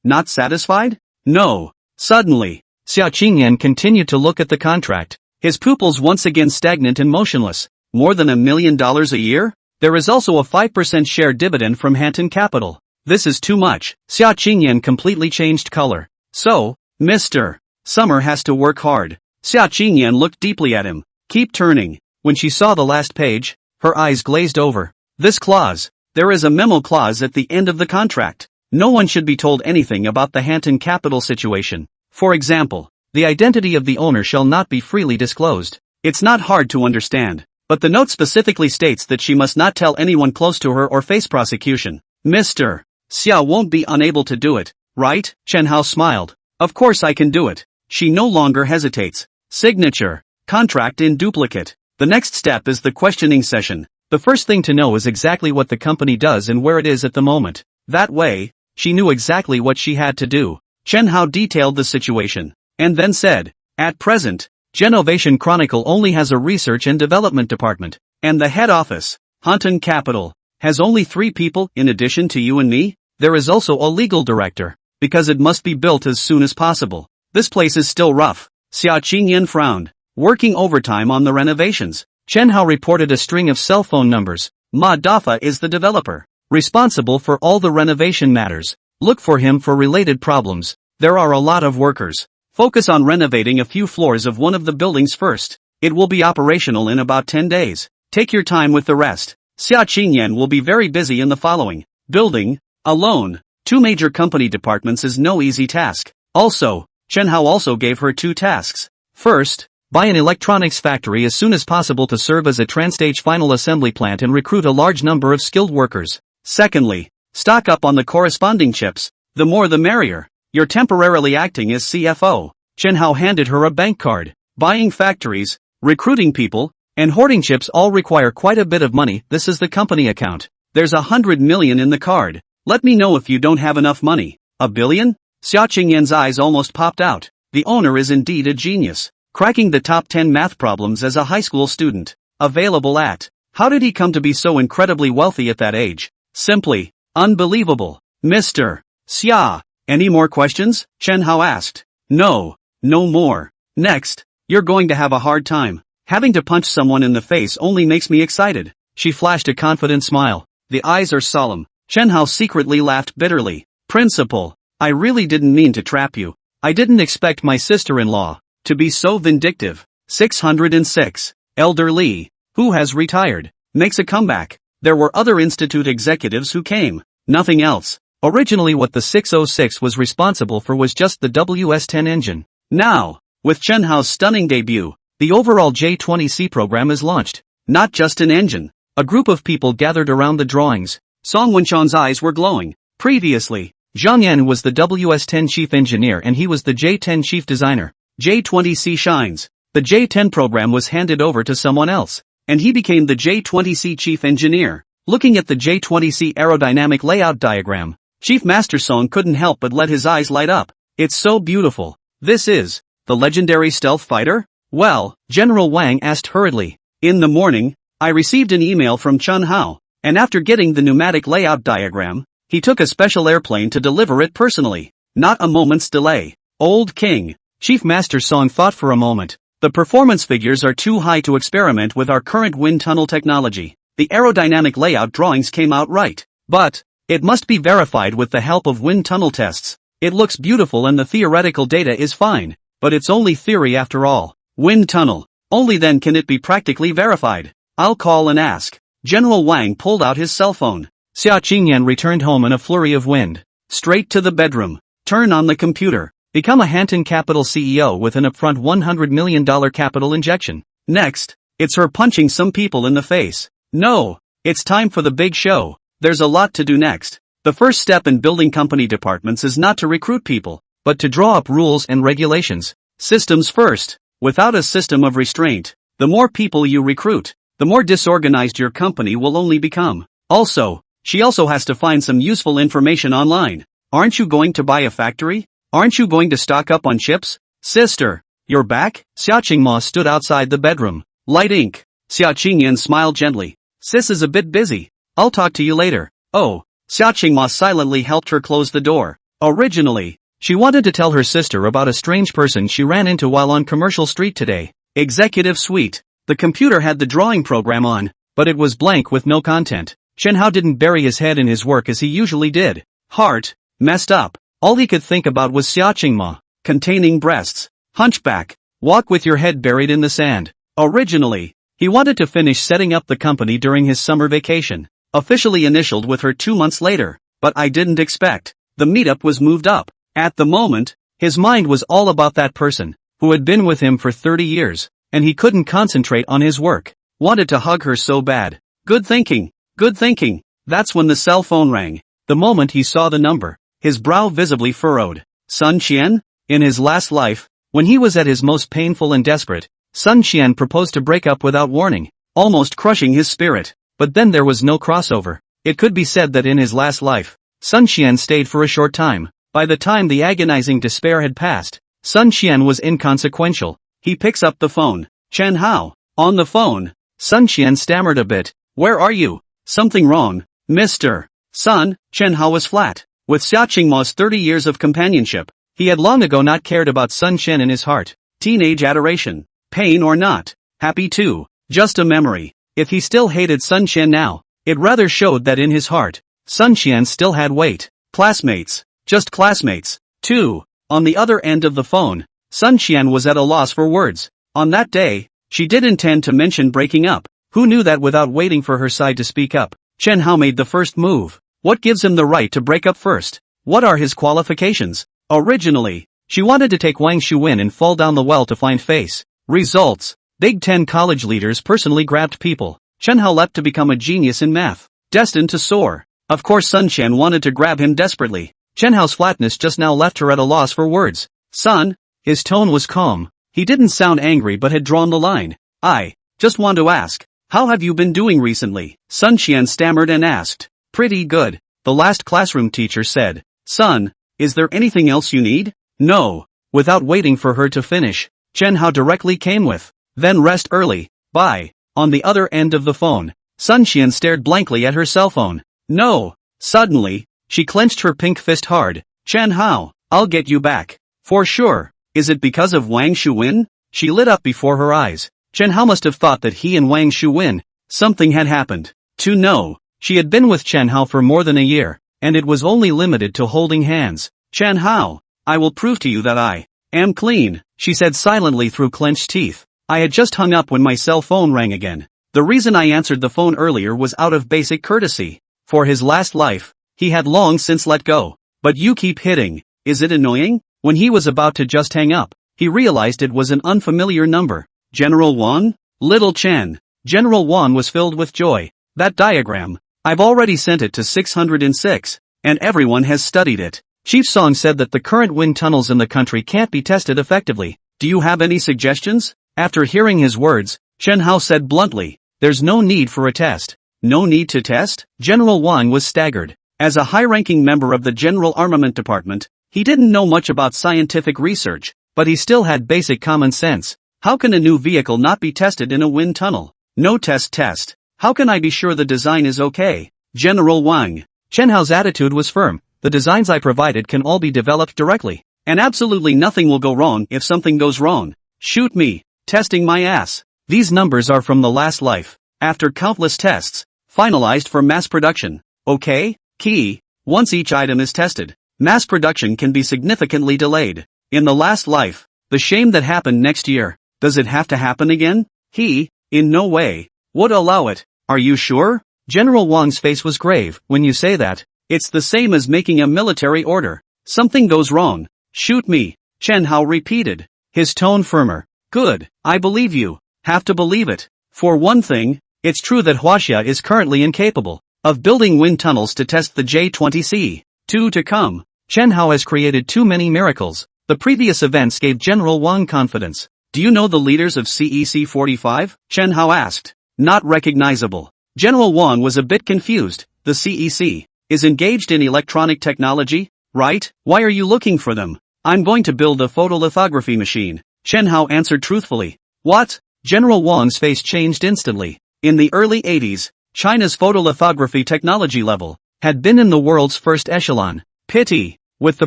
S1: not satisfied? No. Suddenly, Xia Qingyan continued to look at the contract, his pupils once again stagnant and motionless. More than $1 million a year? There is also a 5% share dividend from Hanton Capital. This is too much. Xia Qingyan completely changed color. So, Mr. Summer has to work hard. Xia Qingyan looked deeply at him. Keep turning. When she saw the last page, her eyes glazed over. This clause. There is a memo clause at the end of the contract. No one should be told anything about the Hanton Capital situation. For example, the identity of the owner shall not be freely disclosed. It's not hard to understand, but the note specifically states that she must not tell anyone close to her or face prosecution. Mr. Xia won't be unable to do it, right? Chen Hao smiled. Of course I can do it. She no longer hesitates. Signature. Contract in duplicate. The next step is the questioning session. The first thing to know is exactly what the company does and where it is at the moment. That way, she knew exactly what she had to do. Chen Hao detailed the situation, and then said, at present, Genovation Chronicle only has a research and development department, and the head office, Hanton Capital, has only 3 people in addition to you and me. There is also a legal director, because it must be built as soon as possible. This place is still rough. Xia Qingyan frowned. Working overtime on the renovations. Chen Hao reported a string of cell phone numbers. Ma Dafa is the developer, responsible for all the renovation matters. Look for him for related problems. There are a lot of workers. Focus on renovating a few floors of one of the buildings first. It will be operational in about 10 days. Take your time with the rest. Xia Qingyan will be very busy in the following. Building, alone, 2 major company departments is no easy task. Also, Chen Hao also gave her 2 tasks. First, buy an electronics factory as soon as possible to serve as a transtage final assembly plant and recruit a large number of skilled workers. Secondly, stock up on the corresponding chips. The more the merrier. You're temporarily acting as CFO. Chen Hao handed her a bank card. Buying factories, recruiting people, and hoarding chips all require quite a bit of money. This is the company account. There's 100 million in the card. Let me know if you don't have enough money. $1 billion? Xia Qingyan's eyes almost popped out. The owner is indeed a genius. Cracking the top 10 math problems as a high school student. Available at. How did he come to be so incredibly wealthy at that age? Simply unbelievable. Mr. Xia, any more questions? Chen Hao asked. No more. Next, you're going to have a hard time. Having to punch someone in the face only makes me excited. She flashed a confident smile. The eyes are solemn. Chen Hao secretly laughed bitterly. Principal, I really didn't mean to trap you. I didn't expect my sister-in-law to be so vindictive. 606. Elder Li, who has retired, makes a comeback. There were other institute executives who came. Nothing else. Originally what the 606 was responsible for was just the WS-10 engine. Now, with Chen Hao's stunning debut, the overall J-20C program is launched. Not just an engine. A group of people gathered around the drawings. Song Wenchan's eyes were glowing. Previously, Zhang Yan was the WS-10 chief engineer and he was the J-10 chief designer. J-20C shines. The J-10 program was handed over to someone else, and he became the J-20C chief engineer. Looking at the J-20C aerodynamic layout diagram, Chief Master Song couldn't help but let his eyes light up. It's so beautiful. This is the legendary stealth fighter? Well, General Wang asked hurriedly. In the morning, I received an email from Chen Hao, and after getting the pneumatic layout diagram, he took a special airplane to deliver it personally. Not a moment's delay. Old King. Chief Master Song thought for a moment. The performance figures are too high to experiment with our current wind tunnel technology. the aerodynamic layout drawings came out right. But it must be verified with the help of wind tunnel tests. It looks beautiful and the theoretical data is fine, but it's only theory after all. Wind tunnel. Only then can it be practically verified. I'll call and ask. General Wang pulled out his cell phone. Xia Qingyan returned home in a flurry of wind. Straight to the bedroom. Turn on the computer. Become a Hanton Capital CEO with an upfront $100 million capital injection. Next, it's her punching some people in the face. No, it's time for the big show. There's a lot to do next. The first step in building company departments is not to recruit people, but to draw up rules and regulations. Systems first. Without a system of restraint, the more people you recruit, the more disorganized your company will only become. Also, she also has to find some useful information online. Aren't you going to buy a factory? Aren't you going to stock up on chips? Sister, you're back? Xia Qingma stood outside the bedroom. Light ink. Xia Qingyan smiled gently. Sis is a bit busy. I'll talk to you later. Oh. Xia Qingma silently helped her close the door. Originally, she wanted to tell her sister about a strange person she ran into while on Commercial Street today. Executive Suite. The computer had the drawing program on, but it was blank with no content. Chen Hao didn't bury his head in his work as he usually did. Heart. Messed up. All he could think about was Xia Qingma. Containing breasts. Hunchback. Walk with your head buried in the sand. Originally, he wanted to finish setting up the company during his summer vacation. Officially initialed with her 2 months later, but I didn't expect. The meetup was moved up. At the moment, his mind was all about that person, who had been with him for 30 years, and he couldn't concentrate on his work. Wanted to hug her so bad. Good thinking. Good thinking. That's when the cell phone rang. The moment he saw the number, his brow visibly furrowed. Sun Qian? In his last life, when he was at his most painful and desperate, Sun Qian proposed to break up without warning, almost crushing his spirit. But then there was no crossover. It could be said that in his last life, Sun Qian stayed for a short time. By the time the agonizing despair had passed, Sun Qian was inconsequential. He picks up the phone. Chen Hao. On the phone. Sun Qian stammered a bit. Where are you? Something wrong, Mr. Sun. Chen Hao was flat. With Xia Qingma's 30 years of companionship, he had long ago not cared about Sun Qian in his heart. Teenage adoration. Pain or not. Happy too. Just a memory. If he still hated Sun Qian now, it rather showed that in his heart, Sun Qian still had weight. Classmates. Just classmates. 2. On the other end of the phone, Sun Qian was at a loss for words. On that day, she did intend to mention breaking up. Who knew that without waiting for her side to speak up, Chen Hao made the first move. What gives him the right to break up first? What are his qualifications? Originally, she wanted to take Wang Shuwen and fall down the well to find face. Results. Big 10 college leaders personally grabbed people. Chen Hao leapt to become a genius in math. Destined to soar. Of course Sun Qian wanted to grab him desperately. Chen Hao's flatness just now left her at a loss for words. Son. His tone was calm. He didn't sound angry but had drawn the line. I just want to ask, how have you been doing recently? Sun Qian stammered and asked. Pretty good, the last classroom teacher said. Son, is there anything else you need? No. Without waiting for her to finish, Chen Hao directly came with. Then rest early. Bye. On the other end of the phone, Sun Qian stared blankly at her cell phone. No. Suddenly, she clenched her pink fist hard. Chen Hao, I'll get you back. For sure. Is it because of Wang Shuwen? She lit up before her eyes. Chen Hao must have thought that he and Wang Shuwen, something had happened. To know, she had been with Chen Hao for more than a year, and it was only limited to holding hands. Chen Hao, I will prove to you that I am clean, she said silently through clenched teeth. I had just hung up when my cell phone rang again. The reason I answered the phone earlier was out of basic courtesy. For his last life, he had long since let go. But you keep hitting. Is it annoying? When he was about to just hang up, he realized it was an unfamiliar number. General Wan? Little Chen. General Wan was filled with joy. That diagram. I've already sent it to 606, and everyone has studied it. Chief Song said that the current wind tunnels in the country can't be tested effectively. Do you have any suggestions? After hearing his words, Chen Hao said bluntly, there's no need for a test. No need to test? General Wang was staggered. As a high-ranking member of the General Armament Department, he didn't know much about scientific research, but he still had basic common sense. How can a new vehicle not be tested in a wind tunnel? No test. How can I be sure the design is okay? General Wang. Chen Hao's attitude was firm. The designs I provided can all be developed directly, and absolutely nothing will go wrong if something goes wrong. Shoot me. Testing my ass. These numbers are from the last life. after countless tests, finalized for mass production. Okay? Key. Once each item is tested, mass production can be significantly delayed. In the last life, the shame that happened next year, does it have to happen again? He, in no way, would allow it. Are you sure? General Wang's face was grave. When you say that, it's the same as making a military order. Something goes wrong. Shoot me, Chen Hao repeated, his tone firmer. Good, I believe you. Have to believe it. For one thing, it's true that Huaxia is currently incapable of building wind tunnels to test the J-20C. To come. Chen Hao has created too many miracles. The previous events gave General Wang confidence. Do you know the leaders of CEC-45? Chen Hao asked. Not recognizable. General Wang was a bit confused. The CEC is engaged in electronic technology, right? Why are you looking for them? I'm going to build a photolithography machine. Chen Hao answered truthfully. What? General Wang's face changed instantly. In the early 80s, China's photolithography technology level had been in the world's first echelon. Pity. With the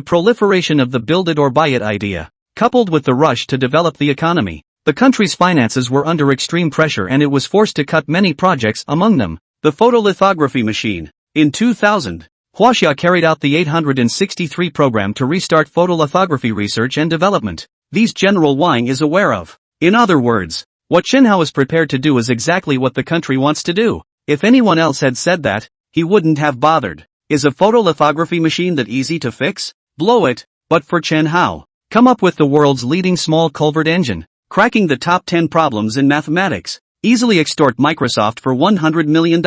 S1: proliferation of the build it or buy it idea, coupled with the rush to develop the economy, the country's finances were under extreme pressure and it was forced to cut many projects, among them the photolithography machine. In 2000, Huaxia carried out the 863 program to restart photolithography research and development. These General Wang is aware of. In other words, what Chen Hao is prepared to do is exactly what the country wants to do. If anyone else had said that, he wouldn't have bothered. Is a photolithography machine that easy to fix? Blow it. But for Chen Hao, come up with the world's leading small culvert engine, cracking the top 10 problems in mathematics, easily extort Microsoft for $100 million.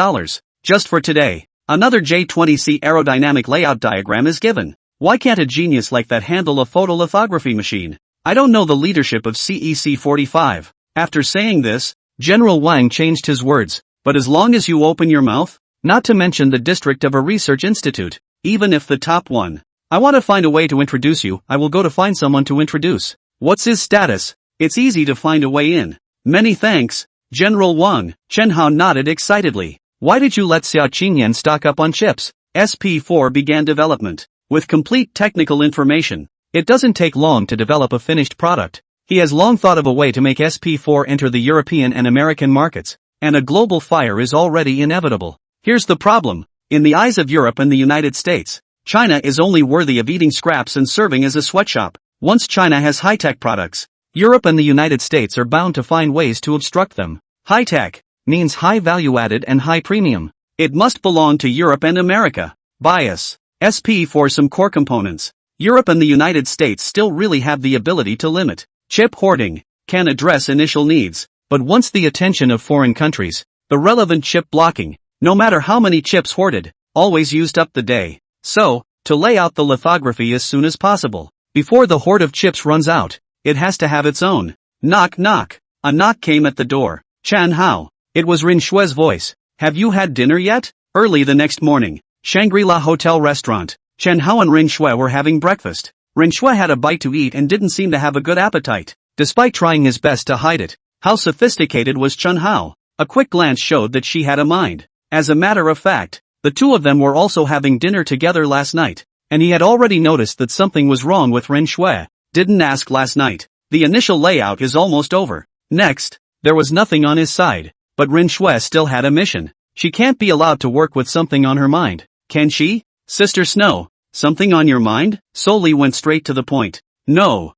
S1: Just for today, another J-20C aerodynamic layout diagram is given. Why can't a genius like that handle a photolithography machine? I don't know the leadership of CEC-45. After saying this, General Wang changed his words. But as long as you open your mouth, not to mention the district of a research institute, even if the top one. I want to find a way to introduce you. I will go to find someone to introduce. What's his status? It's easy to find a way in. Many thanks, General Wang. Chen Hao nodded excitedly. Why did you let Xia Qingyan stock up on chips? SP4 began development. With complete technical information, it doesn't take long to develop a finished product. He has long thought of a way to make SP4 enter the European and American markets, and a global fire is already inevitable. Here's the problem. In the eyes of Europe and the United States, China is only worthy of eating scraps and serving as a sweatshop. Once China has high-tech products, Europe and the United States are bound to find ways to obstruct them. High-tech means high value-added and high premium. It must belong to Europe and America. Bias. SP for some core components. Europe and the United States still really have the ability to limit chip hoarding, can address initial needs, but once the attention of foreign countries, the relevant chip blocking, no matter how many chips hoarded, always used up the day. So, to lay out the lithography as soon as possible, before the hoard of chips runs out, it has to have its own. Knock knock. A knock came at the door. Chen Hao. It was Rin Shue's voice. Have you had dinner yet? Early the next morning, Shangri-La Hotel restaurant. Chen Hao and Rin Shue were having breakfast. Rin Shue had a bite to eat and didn't seem to have a good appetite, despite trying his best to hide it. How sophisticated was Chen Hao? A quick glance showed that she had a mind. As a matter of fact, the two of them were also having dinner together last night, and he had already noticed that something was wrong with Ren Shui. Didn't ask last night. The initial layout is almost over. Next, there was nothing on his side, but Ren Shui still had a mission. She can't be allowed to work with something on her mind, can she? Sister Snow, something on your mind? Soli went straight to the point. No.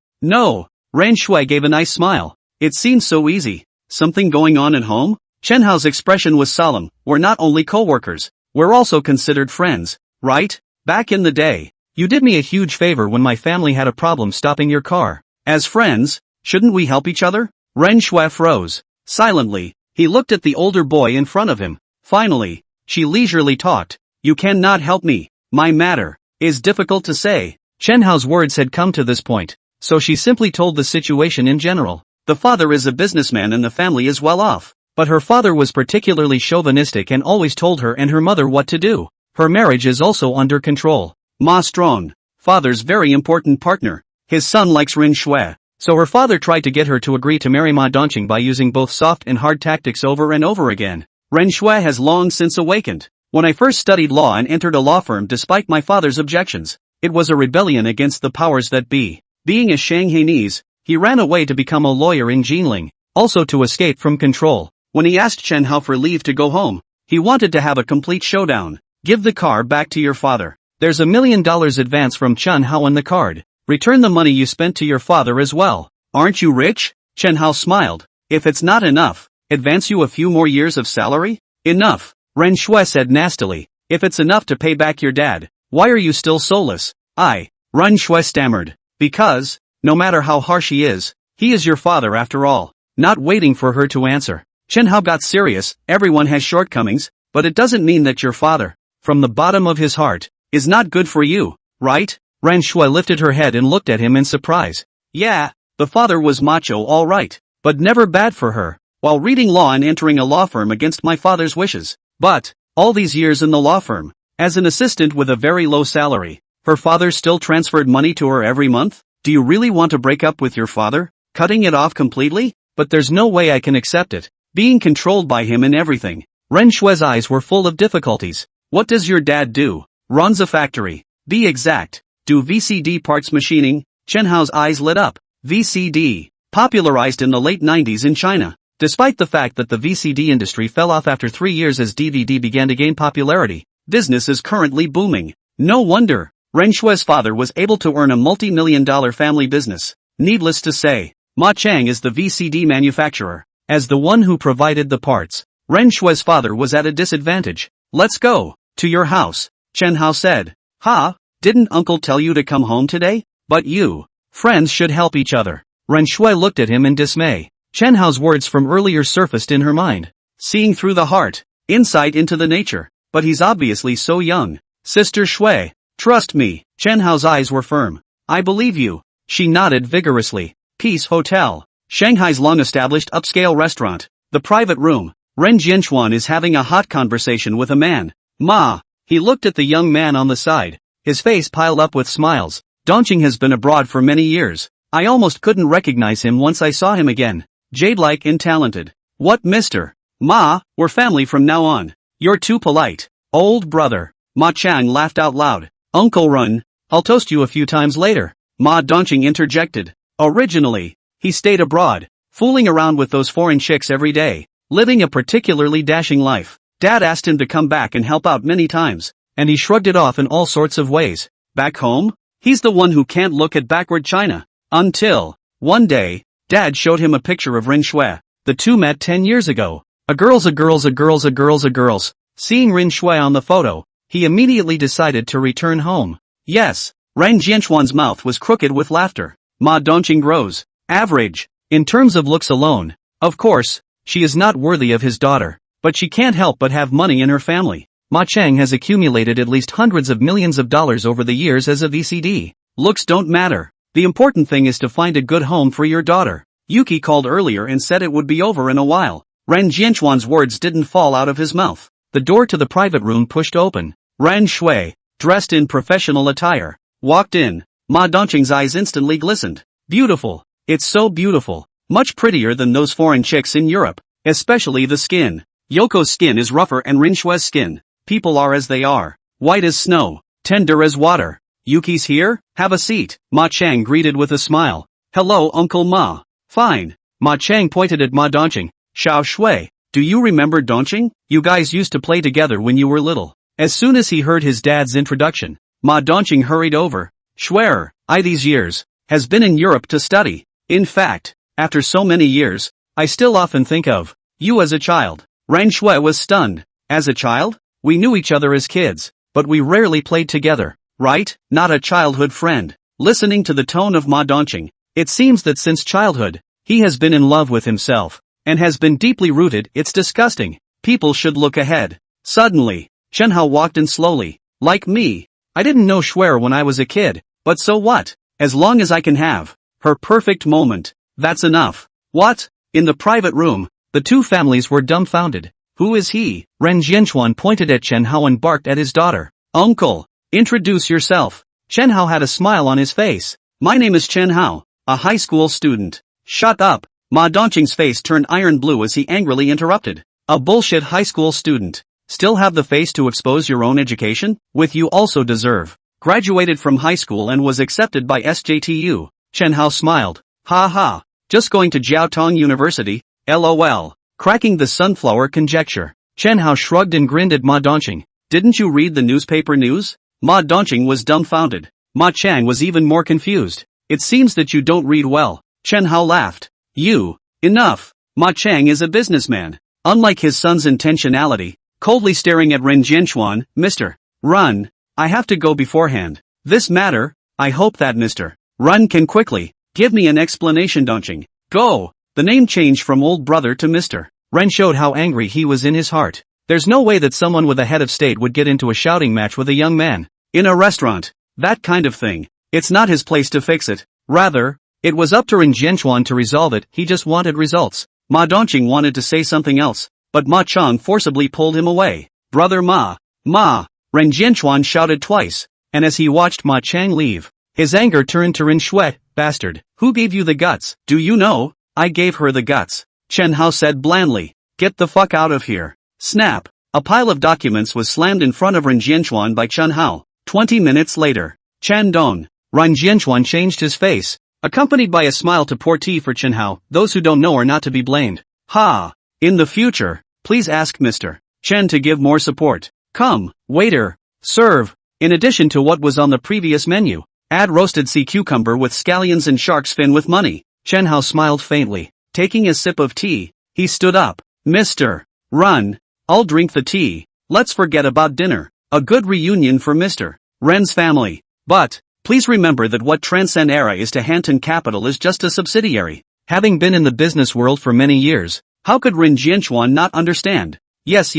S1: Ren Shui gave a nice smile. It seems so easy. Something going on at home? Chen Hao's expression was solemn. We're not only co-workers, we're also considered friends, right? Back in the day, you did me a huge favor when my family had a problem stopping your car. As friends, shouldn't we help each other? Ren Shui froze. Silently, he looked at the older boy in front of him. Finally, she leisurely talked. You cannot help me. My matter is difficult to say. Chen Hao's words had come to this point, so she simply told the situation in general. The father is a businessman and the family is well off. But her father was particularly chauvinistic and always told her and her mother what to do. Her marriage is also under control. Ma Strong, father's very important partner. His son likes Rin Shui. So her father tried to get her to agree to marry Ma Dongqing by using both soft and hard tactics over and over again. Ren Shui has long since awakened. When I first studied law and entered a law firm despite my father's objections, it was a rebellion against the powers that be. Being a Shanghainese, he ran away to become a lawyer in Jinling, also to escape from control. When he asked Chen Hao for leave to go home, he wanted to have a complete showdown. Give the car back to your father. There's $1 million advance from Chen Hao on the card. Return the money you spent to your father as well. Aren't you rich? Chen Hao smiled. If it's not enough, advance you a few more years of salary? Enough, Ren Shui said nastily. If it's enough to pay back your dad, why are you still soulless? Ren Shui stammered. Because, no matter how harsh he is your father after all. Not waiting for her to answer, Chen Hao got serious. Everyone has shortcomings, but it doesn't mean that your father, from the bottom of his heart, is not good for you, right? Ren Shui lifted her head and looked at him in surprise. Yeah, the father was macho all right, but never bad for her, while reading law and entering a law firm against my father's wishes. But, all these years in the law firm, as an assistant with a very low salary, her father still transferred money to her every month? Do you really want to break up with your father? Cutting it off completely? But there's no way I can accept it. Being controlled by him in everything. Ren Shui's eyes were full of difficulties. What does your dad do? Runs a factory. Be exact. Do VCD parts machining? Chen Hao's eyes lit up. VCD. Popularized in the late 90s in China. Despite the fact that the VCD industry fell off after 3 years as DVD began to gain popularity, business is currently booming. No wonder Ren Shui's father was able to earn a multi-million-dollar family business. Needless to say, Ma Chang is the VCD manufacturer. As the one who provided the parts, Ren Shui's father was at a disadvantage. Let's go to your house, Chen Hao said. Ha, didn't uncle tell you to come home today? But you, friends should help each other. Ren Shui looked at him in dismay. Chen Hao's words from earlier surfaced in her mind. Seeing through the heart, insight into the nature. But he's obviously so young. Sister Shui, trust me. Chen Hao's eyes were firm. I believe you. She nodded vigorously. Peace Hotel. Shanghai's long-established upscale restaurant. The private room. Ren Jianchuan is having a hot conversation with a man. Ma. He looked at the young man on the side. His face piled up with smiles. Dongqing has been abroad for many years. I almost couldn't recognize him once I saw him again. Jade-like and talented. What, mister? Ma, we're family from now on. You're too polite. Old brother. Ma Chang laughed out loud. Uncle Run, I'll toast you a few times later. Ma Dongqing interjected. Originally, he stayed abroad, fooling around with those foreign chicks every day, living a particularly dashing life. Dad asked him to come back and help out many times, and he shrugged it off in all sorts of ways. Back home? He's the one who can't look at backward China. Until, one day, Dad showed him a picture of Ren Shui. The two met 10 years ago. A girl's. Seeing Ren Shui on the photo, he immediately decided to return home. Yes, Ren Jianchuan's mouth was crooked with laughter. Ma Dongqing rose. Average. In terms of looks alone. Of course, she is not worthy of his daughter. But she can't help but have money in her family. Ma Chang has accumulated at least hundreds of millions of dollars over the years as a VCD. Looks don't matter. The important thing is to find a good home for your daughter. Yuki called earlier and said it would be over in a while. Ren Jianchuan's words didn't fall out of his mouth. The door to the private room pushed open. Ren Shui, dressed in professional attire, walked in. Ma Dongqing's eyes instantly glistened. Beautiful. It's so beautiful. Much prettier than those foreign chicks in Europe. Especially the skin. Yoko's skin is rougher and Ren Shui's skin. People are as they are. White as snow. Tender as water. Yuki's here? Have a seat. Ma Chang greeted with a smile. Hello Uncle Ma. Fine. Ma Chang pointed at Ma Dongqing. Xiao Shui, do you remember Dongqing? You guys used to play together when you were little. As soon as he heard his dad's introduction, Ma Dongqing hurried over. Schwerer, these years, has been in Europe to study. In fact, after so many years, I still often think of you as a child. Ren Shui was stunned. As a child? We knew each other as kids, but we rarely played together, right? Not a childhood friend. Listening to the tone of Ma Dongqing, it seems that since childhood, he has been in love with himself, and has been deeply rooted. It's disgusting. People should look ahead. Suddenly, Chen Hao walked in slowly. Like me. I didn't know Schwer when I was a kid, but so what? As long as I can have her perfect moment, that's enough. What? In the private room, the two families were dumbfounded. Who is he? Ren Jianchuan pointed at Chen Hao and barked at his daughter. Uncle, introduce yourself. Chen Hao had a smile on his face. My name is Chen Hao, a high school student. Shut up. Ma Dongqing's face turned iron blue as he angrily interrupted. A bullshit high school student. Still have the face to expose your own education? With you also deserve. Graduated from high school and was accepted by SJTU. Chen Hao smiled. Ha ha. Just going to Jiaotong University? LOL. Cracking the sunflower conjecture. Chen Hao shrugged and grinned at Ma Dongqing. Didn't you read the newspaper news? Ma Dongqing was dumbfounded. Ma Chang was even more confused. It seems that you don't read well. Chen Hao laughed. Enough. Ma Chang is a businessman. Unlike his son's intentionality, coldly staring at Ren Jianchuan, Mr. Run. I have to go beforehand. This matter, I hope that Mr. Run can quickly give me an explanation. Dongqing. Go. The name changed from old brother to Mr. Ren showed how angry he was in his heart. There's no way that someone with a head of state would get into a shouting match with a young man. In a restaurant. That kind of thing. It's not his place to fix it. Rather, it was up to Ren Jianchuan to resolve it. He just wanted results. Ma Dongqing wanted to say something else, but Ma Chang forcibly pulled him away. Brother Ma. Ren Jianchuan shouted twice, and as he watched Ma Chang leave, his anger turned to Ren Shui. Bastard, who gave you the guts? Do you know? I gave her the guts. Chen Hao said blandly. Get the fuck out of here. Snap. A pile of documents was slammed in front of Ren Jianchuan by Chen Hao. 20 minutes later. Chen Dong. Ren Jianchuan changed his face, accompanied by a smile to pour tea for Chen Hao. Those who don't know are not to be blamed. Ha! In the future, please ask Mr. Chen to give more support. Come, waiter. Serve. In addition to what was on the previous menu, add roasted sea cucumber with scallions and shark's fin with money. Chen Hao smiled faintly. Taking a sip of tea, he stood up. Mr. Run. I'll drink the tea. Let's forget about dinner. A good reunion for Mr. Ren's family. But, please remember that what Transcend Era is to Hanton Capital is just a subsidiary. Having been in the business world for many years, how could Ren Jianchuan not understand? Yes.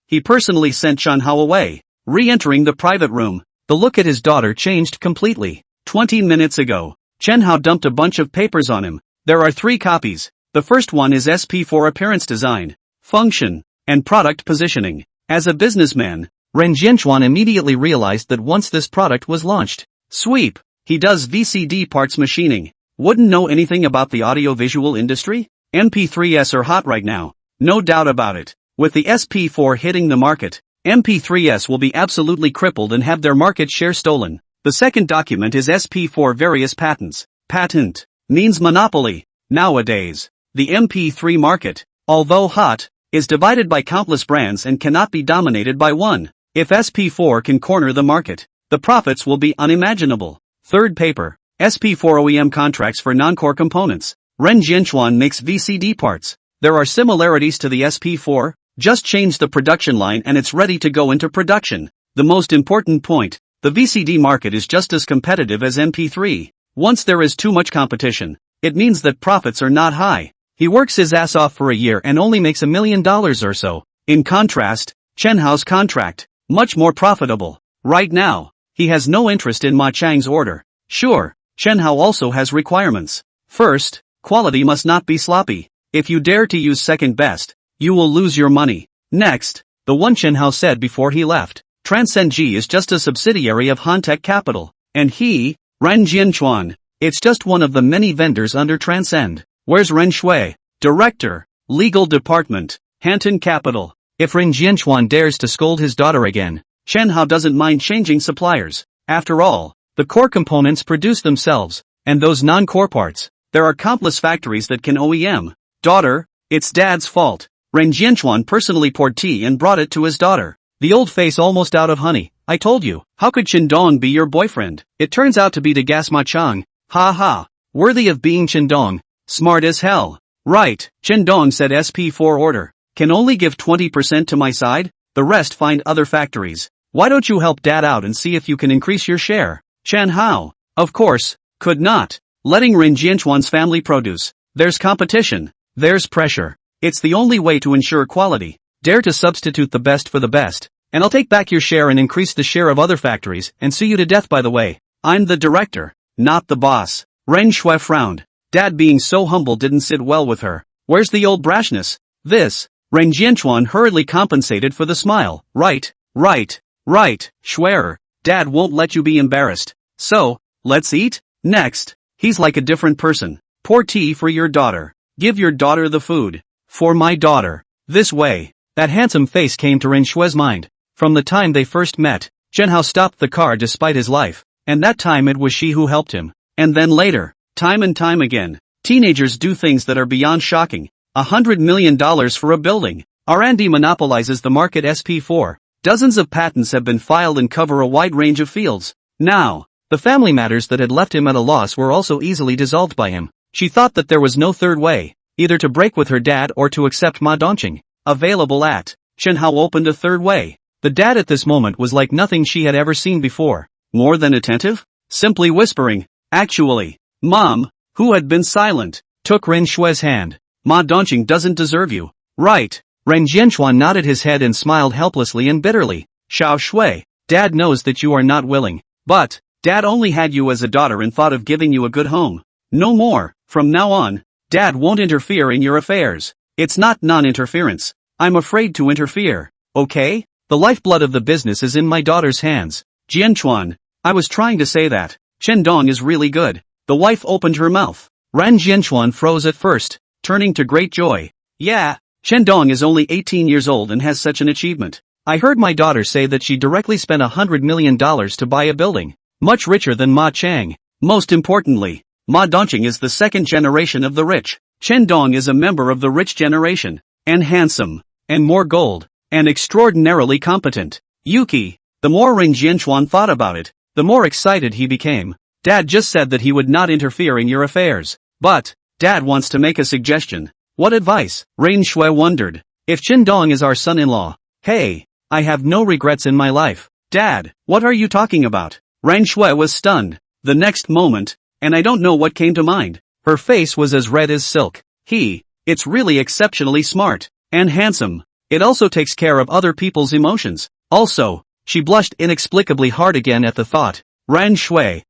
S1: He personally sent Chen Hao away. Re-entering the private room, the look at his daughter changed completely. 20 minutes ago, Chen Hao dumped a bunch of papers on him. There are 3 copies. The first one is SP4 appearance design, function, and product positioning. As a businessman, Ren Jianchuan immediately realized that once this product was launched, sweep, he does VCD parts machining. Wouldn't know anything about the audio-visual industry? MP3s are hot right now. No doubt about it. With the SP4 hitting the market, MP3s will be absolutely crippled and have their market share stolen. The second document is SP4 various patents. Patent means monopoly. Nowadays, the MP3 market, although hot, is divided by countless brands and cannot be dominated by one. If SP4 can corner the market, the profits will be unimaginable. Third paper, SP4 OEM contracts for non-core components. Ren Jianchuan makes VCD parts. There are similarities to the SP4, just change the production line and it's ready to go into production. The most important point, the VCD market is just as competitive as MP3. Once there is too much competition, it means that profits are not high. He works his ass off for a year and only makes $1 million or so. In contrast, Chen Hao's contract, much more profitable. Right now, he has no interest in Ma Chang's order. Sure, Chen Hao also has requirements. First, quality must not be sloppy. If you dare to use second best, you will lose your money. Next, the one Chen Hao said before he left, Transcend G is just a subsidiary of Hantech Capital. And he, Ren Jianchuan, it's just one of the many vendors under Transcend. Where's Ren Shui? Director, Legal Department, Hanton Capital. If Ren Jianchuan dares to scold his daughter again, Chen Hao doesn't mind changing suppliers. After all, the core components produce themselves, and those non-core parts, there are countless factories that can OEM. Daughter, it's dad's fault. Ren Jianchuan personally poured tea and brought it to his daughter. The old face almost out of honey. I told you, how could Qindong be your boyfriend? It turns out to be De Gas Ma Chang. Ha ha. Worthy of being Qindong. Smart as hell. Right, Qindong said SP4 order. Can only give 20% to my side, the rest find other factories. Why don't you help dad out and see if you can increase your share? Chen Hao, of course, could not. Letting Ren Jianchuan's family produce. There's competition. There's pressure. It's the only way to ensure quality. Dare to substitute the best for the best, and I'll take back your share and increase the share of other factories and sue you to death by the way. I'm the director, not the boss. Ren Shui frowned. Dad being so humble didn't sit well with her. Where's the old brashness? This. Ren Jianchuan hurriedly compensated for the smile. Right. Shuier. Dad won't let you be embarrassed. So, let's eat? Next. He's like a different person. Pour tea for your daughter. Give your daughter the food. For my daughter. This way. That handsome face came to Ren Shui's mind. From the time they first met, Chen Hao stopped the car despite his life, and that time it was she who helped him. And then later, time and time again, teenagers do things that are beyond shocking. $100 million for a building. R&D monopolizes the market. SP4. Dozens of patents have been filed and cover a wide range of fields. Now, the family matters that had left him at a loss were also easily dissolved by him. She thought that there was no third way, either to break with her dad or to accept Ma Dongqing. Available at Chen Hao opened a third way. The dad at this moment was like nothing she had ever seen before. More than attentive? Simply whispering. Actually, Mom, who had been silent, took Ren Shui's hand. Ma Dongqing doesn't deserve you. Right. Ren Jianchuan nodded his head and smiled helplessly and bitterly. Xiao Shui, Dad knows that you are not willing. But, Dad only had you as a daughter and thought of giving you a good home. No more. From now on, Dad won't interfere in your affairs. It's not non-interference. I'm afraid to interfere. Okay? The lifeblood of the business is in my daughter's hands. Jianchuan, I was trying to say that. Chen Dong is really good. The wife opened her mouth. Ran Jianchuan froze at first, turning to great joy. Yeah, Chen Dong is only 18 years old and has such an achievement. I heard my daughter say that she directly spent $100 million to buy a building. Much richer than Ma Chang. Most importantly, Ma Dongqing is the second generation of the rich. Chen Dong is a member of the rich generation. And handsome. And more gold. And extraordinarily competent. Yuki. The more Ring Jianchuan thought about it, the more excited he became. Dad just said that he would not interfere in your affairs. But, Dad wants to make a suggestion. What advice? Rain Shui wondered. If Chen Dong is our son-in-law. Hey, I have no regrets in my life. Dad, what are you talking about? Ran Shui was stunned. The next moment, and I don't know what came to mind. Her face was as red as silk. It's really exceptionally smart. And handsome. It also takes care of other people's emotions. Also, she blushed inexplicably hard again at the thought. Ran Shui,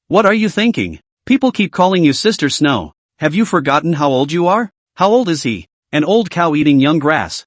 S1: what are you thinking? People keep calling you Sister Snow. Have you forgotten how old you are? How old is he? An old cow eating young grass.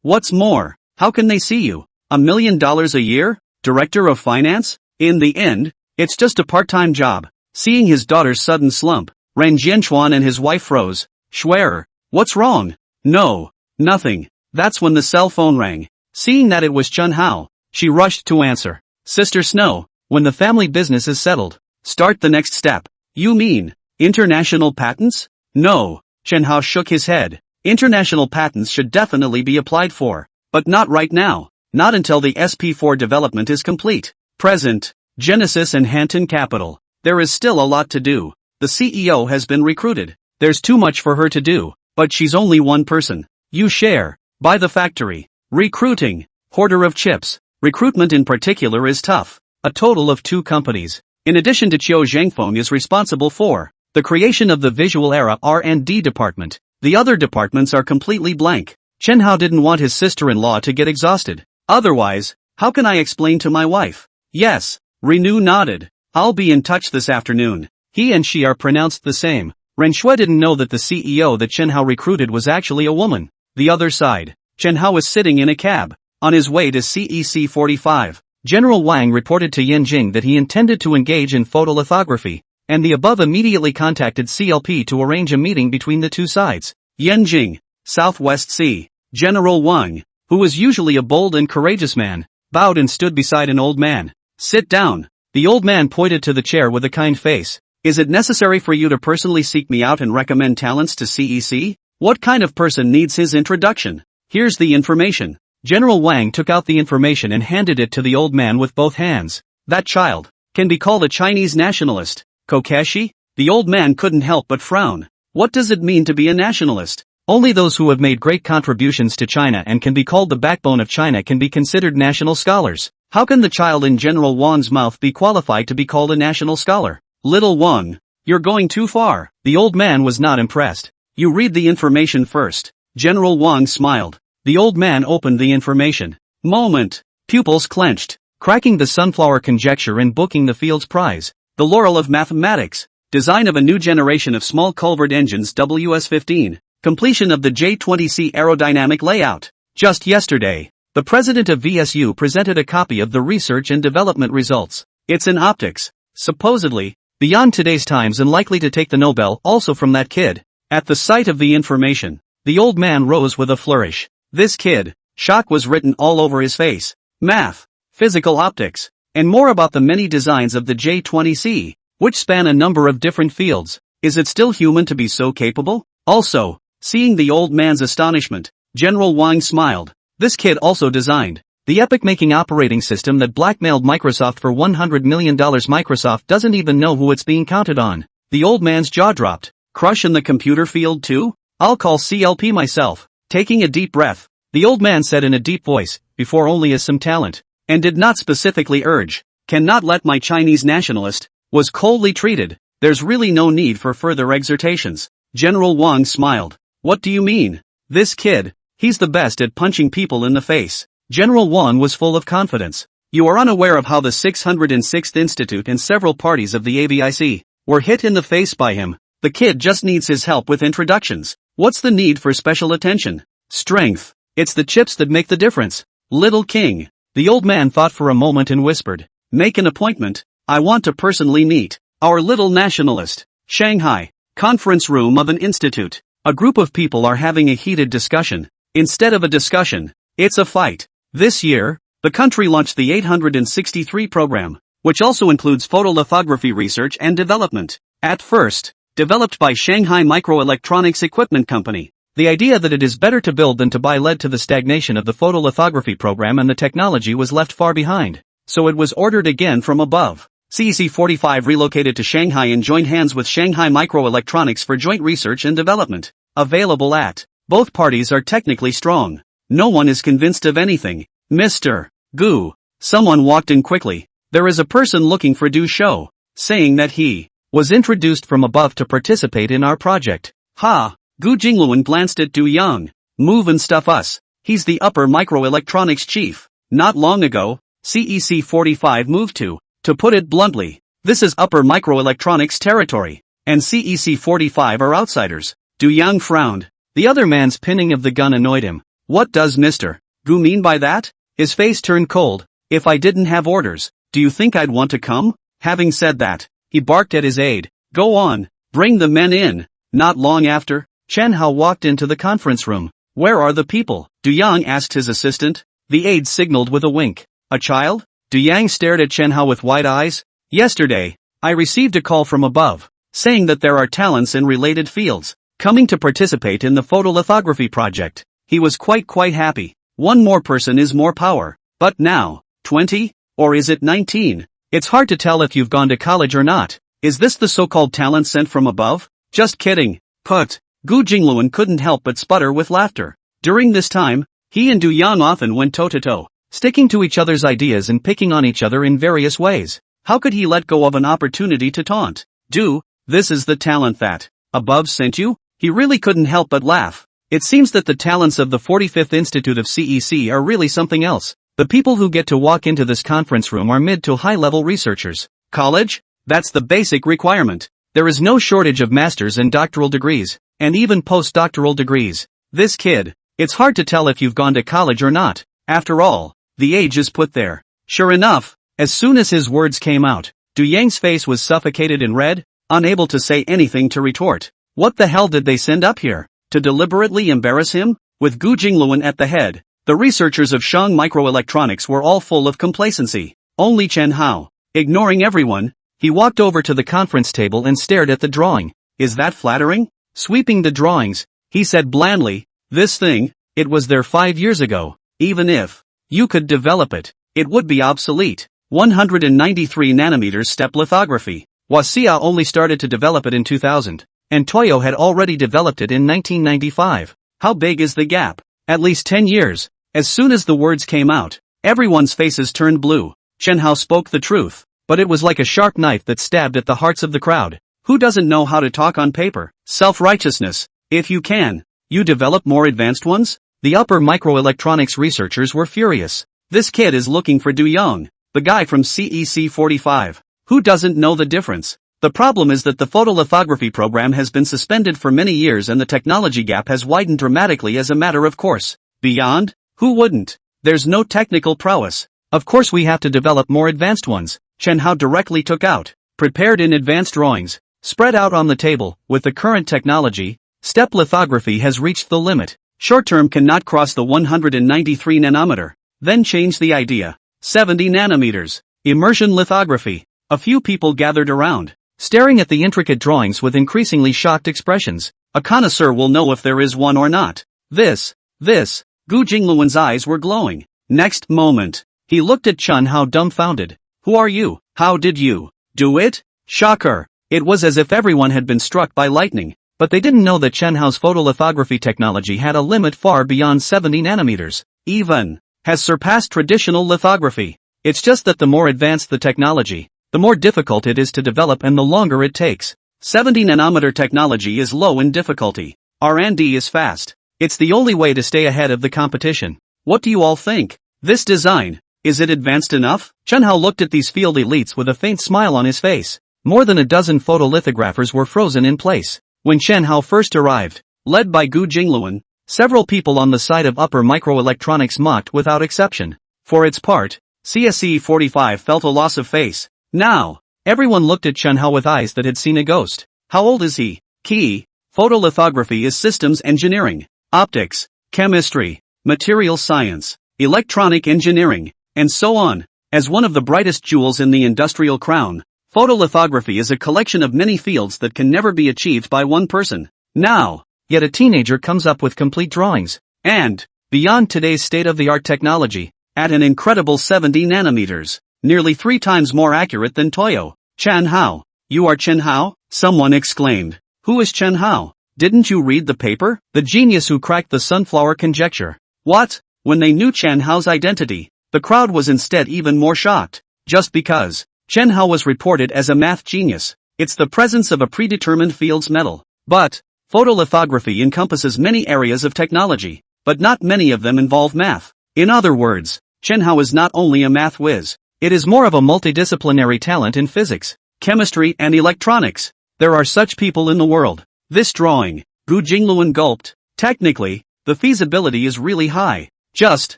S1: What's more? How can they see you? $1 million a year? Director of finance? In the end, it's just a part-time job. Seeing his daughter's sudden slump, Ran Jianchuan and his wife froze. Schwerer, what's wrong? No, nothing. That's when the cell phone rang. Seeing that it was Chen Hao, she rushed to answer. Sister Snow, when the family business is settled, start the next step. You mean international patents? No, Chen Hao shook his head. International patents should definitely be applied for, but not right now. Not until the SP4 development is complete. Present, Genesis and Hanton Capital. There is still a lot to do. The CEO has been recruited. There's too much for her to do, but she's only one person. You share. Buy the factory. Recruiting. Hoarder of chips. Recruitment in particular is tough. A total of 2 companies. In addition to Qiu Zhangfeng is responsible for the creation of the visual era R&D department. The other departments are completely blank. Chen Hao didn't want his sister-in-law to get exhausted. Otherwise, how can I explain to my wife? Yes, Renew nodded. I'll be in touch this afternoon. He and she are pronounced the same. Ren Shui didn't know that the CEO that Chen Hao recruited was actually a woman. The other side. Chen Hao was sitting in a cab, on his way to CEC 45. General Wang reported to Yan Jing that he intended to engage in photolithography, and the above immediately contacted CLP to arrange a meeting between the two sides. Yan Jing, Southwest Sea. General Wang, who was usually a bold and courageous man, bowed and stood beside an old man. Sit down. The old man pointed to the chair with a kind face. Is it necessary for you to personally seek me out and recommend talents to CEC? What kind of person needs his introduction? Here's the information. General Wang took out the information and handed it to the old man with both hands. That child can be called a Chinese nationalist. Kokeshi? The old man couldn't help but frown. What does it mean to be a nationalist? Only those who have made great contributions to China and can be called the backbone of China can be considered national scholars. How can the child in General Wang's mouth be qualified to be called a national scholar? Little Wang, you're going too far. The old man was not impressed. You read the information first. General Wang smiled. The old man opened the information. Moment. Pupils clenched. Cracking the sunflower conjecture and booking the Fields Prize. The laurel of mathematics. Design of a new generation of small culvert engines WS-15. Completion of the J-20C aerodynamic layout. Just yesterday, the president of VSU presented a copy of the research and development results. It's in optics. Supposedly, beyond today's times and likely to take the Nobel also from that kid. At the sight of the information, the old man rose with a flourish. This kid, shock was written all over his face. Math, physical optics, and more about the many designs of the J-20C, which span a number of different fields. Is it still human to be so capable? Also, seeing the old man's astonishment, General Wang smiled. This kid also designed the epic-making operating system that blackmailed Microsoft for $100 million. Microsoft doesn't even know who it's being counted on. The old man's jaw dropped. Crush in the computer field too? I'll call CLP myself. Taking a deep breath, the old man said in a deep voice, before only as some talent, and did not specifically urge, cannot let my Chinese nationalist, was coldly treated. There's really no need for further exhortations. General Wang smiled. What do you mean? This kid, he's the best at punching people in the face. General Wang was full of confidence. You are unaware of how the 606th Institute and several parties of the AVIC were hit in the face by him. The kid just needs his help with introductions. What's the need for special attention? Strength. It's the chips that make the difference. Little King. The old man thought for a moment and whispered, make an appointment. I want to personally meet our little nationalist. Shanghai. Conference room of an institute. A group of people are having a heated discussion. Instead of a discussion, it's a fight. This year, the country launched the 863 program, which also includes photolithography research and development. At first, developed by Shanghai Microelectronics Equipment Company, the idea that it is better to build than to buy led to the stagnation of the photolithography program, and the technology was left far behind. So it was ordered again from above. CEC 45 relocated to Shanghai and joined hands with Shanghai Microelectronics for joint research and development. Available at both parties are technically strong. No one is convinced of anything. Mr. Gu. Someone walked in quickly. There is a person looking for Du Shou, saying that he was introduced from above to participate in our project. Ha! Gu Jingluan glanced at Du Yang. Move and stuff us. He's the upper microelectronics chief. Not long ago, CEC 45 moved to put it bluntly, this is upper microelectronics territory, and CEC 45 are outsiders. Du Yang frowned. The other man's pinning of the gun annoyed him. What does Mr. Gu mean by that? His face turned cold. If I didn't have orders, do you think I'd want to come? Having said that, he barked at his aide. Go on, bring the men in. Not long after, Chen Hao walked into the conference room. Where are the people? Du Yang asked his assistant. The aide signaled with a wink. A child? Du Yang stared at Chen Hao with wide eyes. Yesterday, I received a call from above, saying that there are talents in related fields coming to participate in the photolithography project. He was quite happy. One more person is more power. But now, 20? Or is it 19? It's hard to tell if you've gone to college or not. Is this the so-called talent sent from above? Just kidding. Put. Gu Jingluan couldn't help but sputter with laughter. During this time, he and Du Yang often went toe-to-toe, sticking to each other's ideas and picking on each other in various ways. How could he let go of an opportunity to taunt? Du, this is the talent that above sent you? He really couldn't help but laugh. It seems that the talents of the 45th Institute of CEC are really something else. The people who get to walk into this conference room are mid to high-level researchers. College? That's the basic requirement. There is no shortage of master's and doctoral degrees, and even postdoctoral degrees. This kid, it's hard to tell if you've gone to college or not. After all, the age is put there. Sure enough, as soon as his words came out, Du Yang's face was suffocated in red, unable to say anything to retort. What the hell did they send up here? To deliberately embarrass him? With Gu Jingluan at the head, the researchers of Shang Microelectronics were all full of complacency. Only Chen Hao, ignoring everyone, he walked over to the conference table and stared at the drawing. Is that flattering? Sweeping the drawings, he said blandly, this thing, it was there 5 years ago. Even if you could develop it, it would be obsolete. 193 nanometers step lithography. Wasia only started to develop it in 2000, and Toyo had already developed it in 1995. How big is the gap? At least 10 years. As soon as the words came out, everyone's faces turned blue. Chen Hao spoke the truth, but it was like a sharp knife that stabbed at the hearts of the crowd. Who doesn't know how to talk on paper? Self-righteousness. If you can, you develop more advanced ones? The upper microelectronics researchers were furious. This kid is looking for Du Yang, the guy from CEC 45. Who doesn't know the difference? The problem is that the photolithography program has been suspended for many years and the technology gap has widened dramatically as a matter of course. Beyond? Who wouldn't? There's no technical prowess. Of course we have to develop more advanced ones. Chen Hao directly took out, prepared in advanced drawings, spread out on the table. With the current technology, step lithography has reached the limit. Short-term cannot cross the 193 nanometer. Then change the idea. 70 nanometers. Immersion lithography. A few people gathered around, staring at the intricate drawings with increasingly shocked expressions. A connoisseur will know if there is one or not. This. Gu Jingluan's eyes were glowing. Next moment, he looked at Chen Hao dumbfounded. Who are you? How did you do it? Shocker. It was as if everyone had been struck by lightning. But they didn't know that Chen Hao's photolithography technology had a limit far beyond 70 nanometers. Even has surpassed traditional lithography. It's just that the more advanced the technology, the more difficult it is to develop and the longer it takes. 70 nanometer technology is low in difficulty. R&D is fast. It's the only way to stay ahead of the competition. What do you all think? This design, is it advanced enough? Chen Hao looked at these field elites with a faint smile on his face. More than a dozen photolithographers were frozen in place. When Chen Hao first arrived, led by Gu Jingluan, several people on the side of upper microelectronics mocked without exception. For its part, CSE 45 felt a loss of face. Now, everyone looked at Chen Hao with eyes that had seen a ghost. How old is he? Key. Photolithography is systems engineering, optics, chemistry, material science, electronic engineering, and so on. As one of the brightest jewels in the industrial crown, photolithography is a collection of many fields that can never be achieved by one person. Now, yet a teenager comes up with complete drawings, and, beyond today's state-of-the-art technology, at an incredible 70 nanometers, nearly 3 times more accurate than Toyo. Chen Hao. You are Chen Hao? Someone exclaimed. Who is Chen Hao? Didn't you read the paper? The genius who cracked the sunflower conjecture. What? When they knew Chen Hao's identity, the crowd was instead even more shocked. Just because Chen Hao was reported as a math genius, it's the presence of a predetermined field's metal. But photolithography encompasses many areas of technology, but not many of them involve math. In other words, Chen Hao is not only a math whiz, it is more of a multidisciplinary talent in physics, chemistry and electronics. There are such people in the world. This drawing, Gu Jingluan gulped. Technically, the feasibility is really high. Just,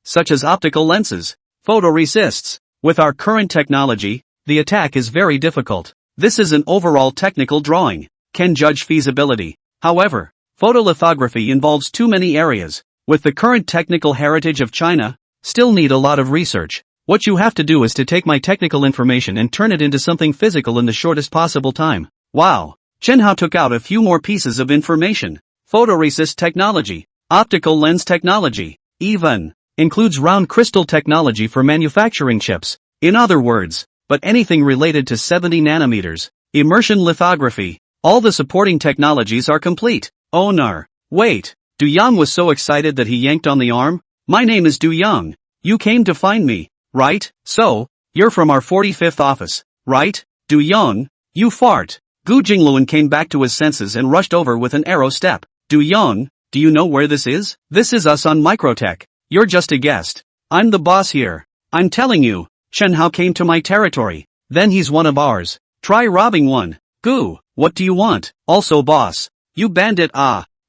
S1: such as optical lenses, photoresists. With our current technology, the attack is very difficult. This is an overall technical drawing. Can judge feasibility. However, photolithography involves too many areas. With the current technical heritage of China, still need a lot of research. What you have to do is to take my technical information and turn it into something physical in the shortest possible time. Wow. Chen Hao took out a few more pieces of information. Photoresist technology, optical lens technology, even includes round crystal technology for manufacturing chips. In other words, but anything related to 70 nanometers, immersion lithography, all the supporting technologies are complete. Oh no. Wait. Du Yang was so excited that he yanked on the arm. My name is Du Yang. You came to find me, right? So, you're from our 45th office, right? Du Yang, you fart. Gu Jingluan came back to his senses and rushed over with an arrow step. Du Yang, do you know where this is? This is us on Microtech. You're just a guest. I'm the boss here. I'm telling you, Chen Hao came to my territory. Then he's one of ours. Try robbing one. Gu, what do you want? Also boss. You bandit.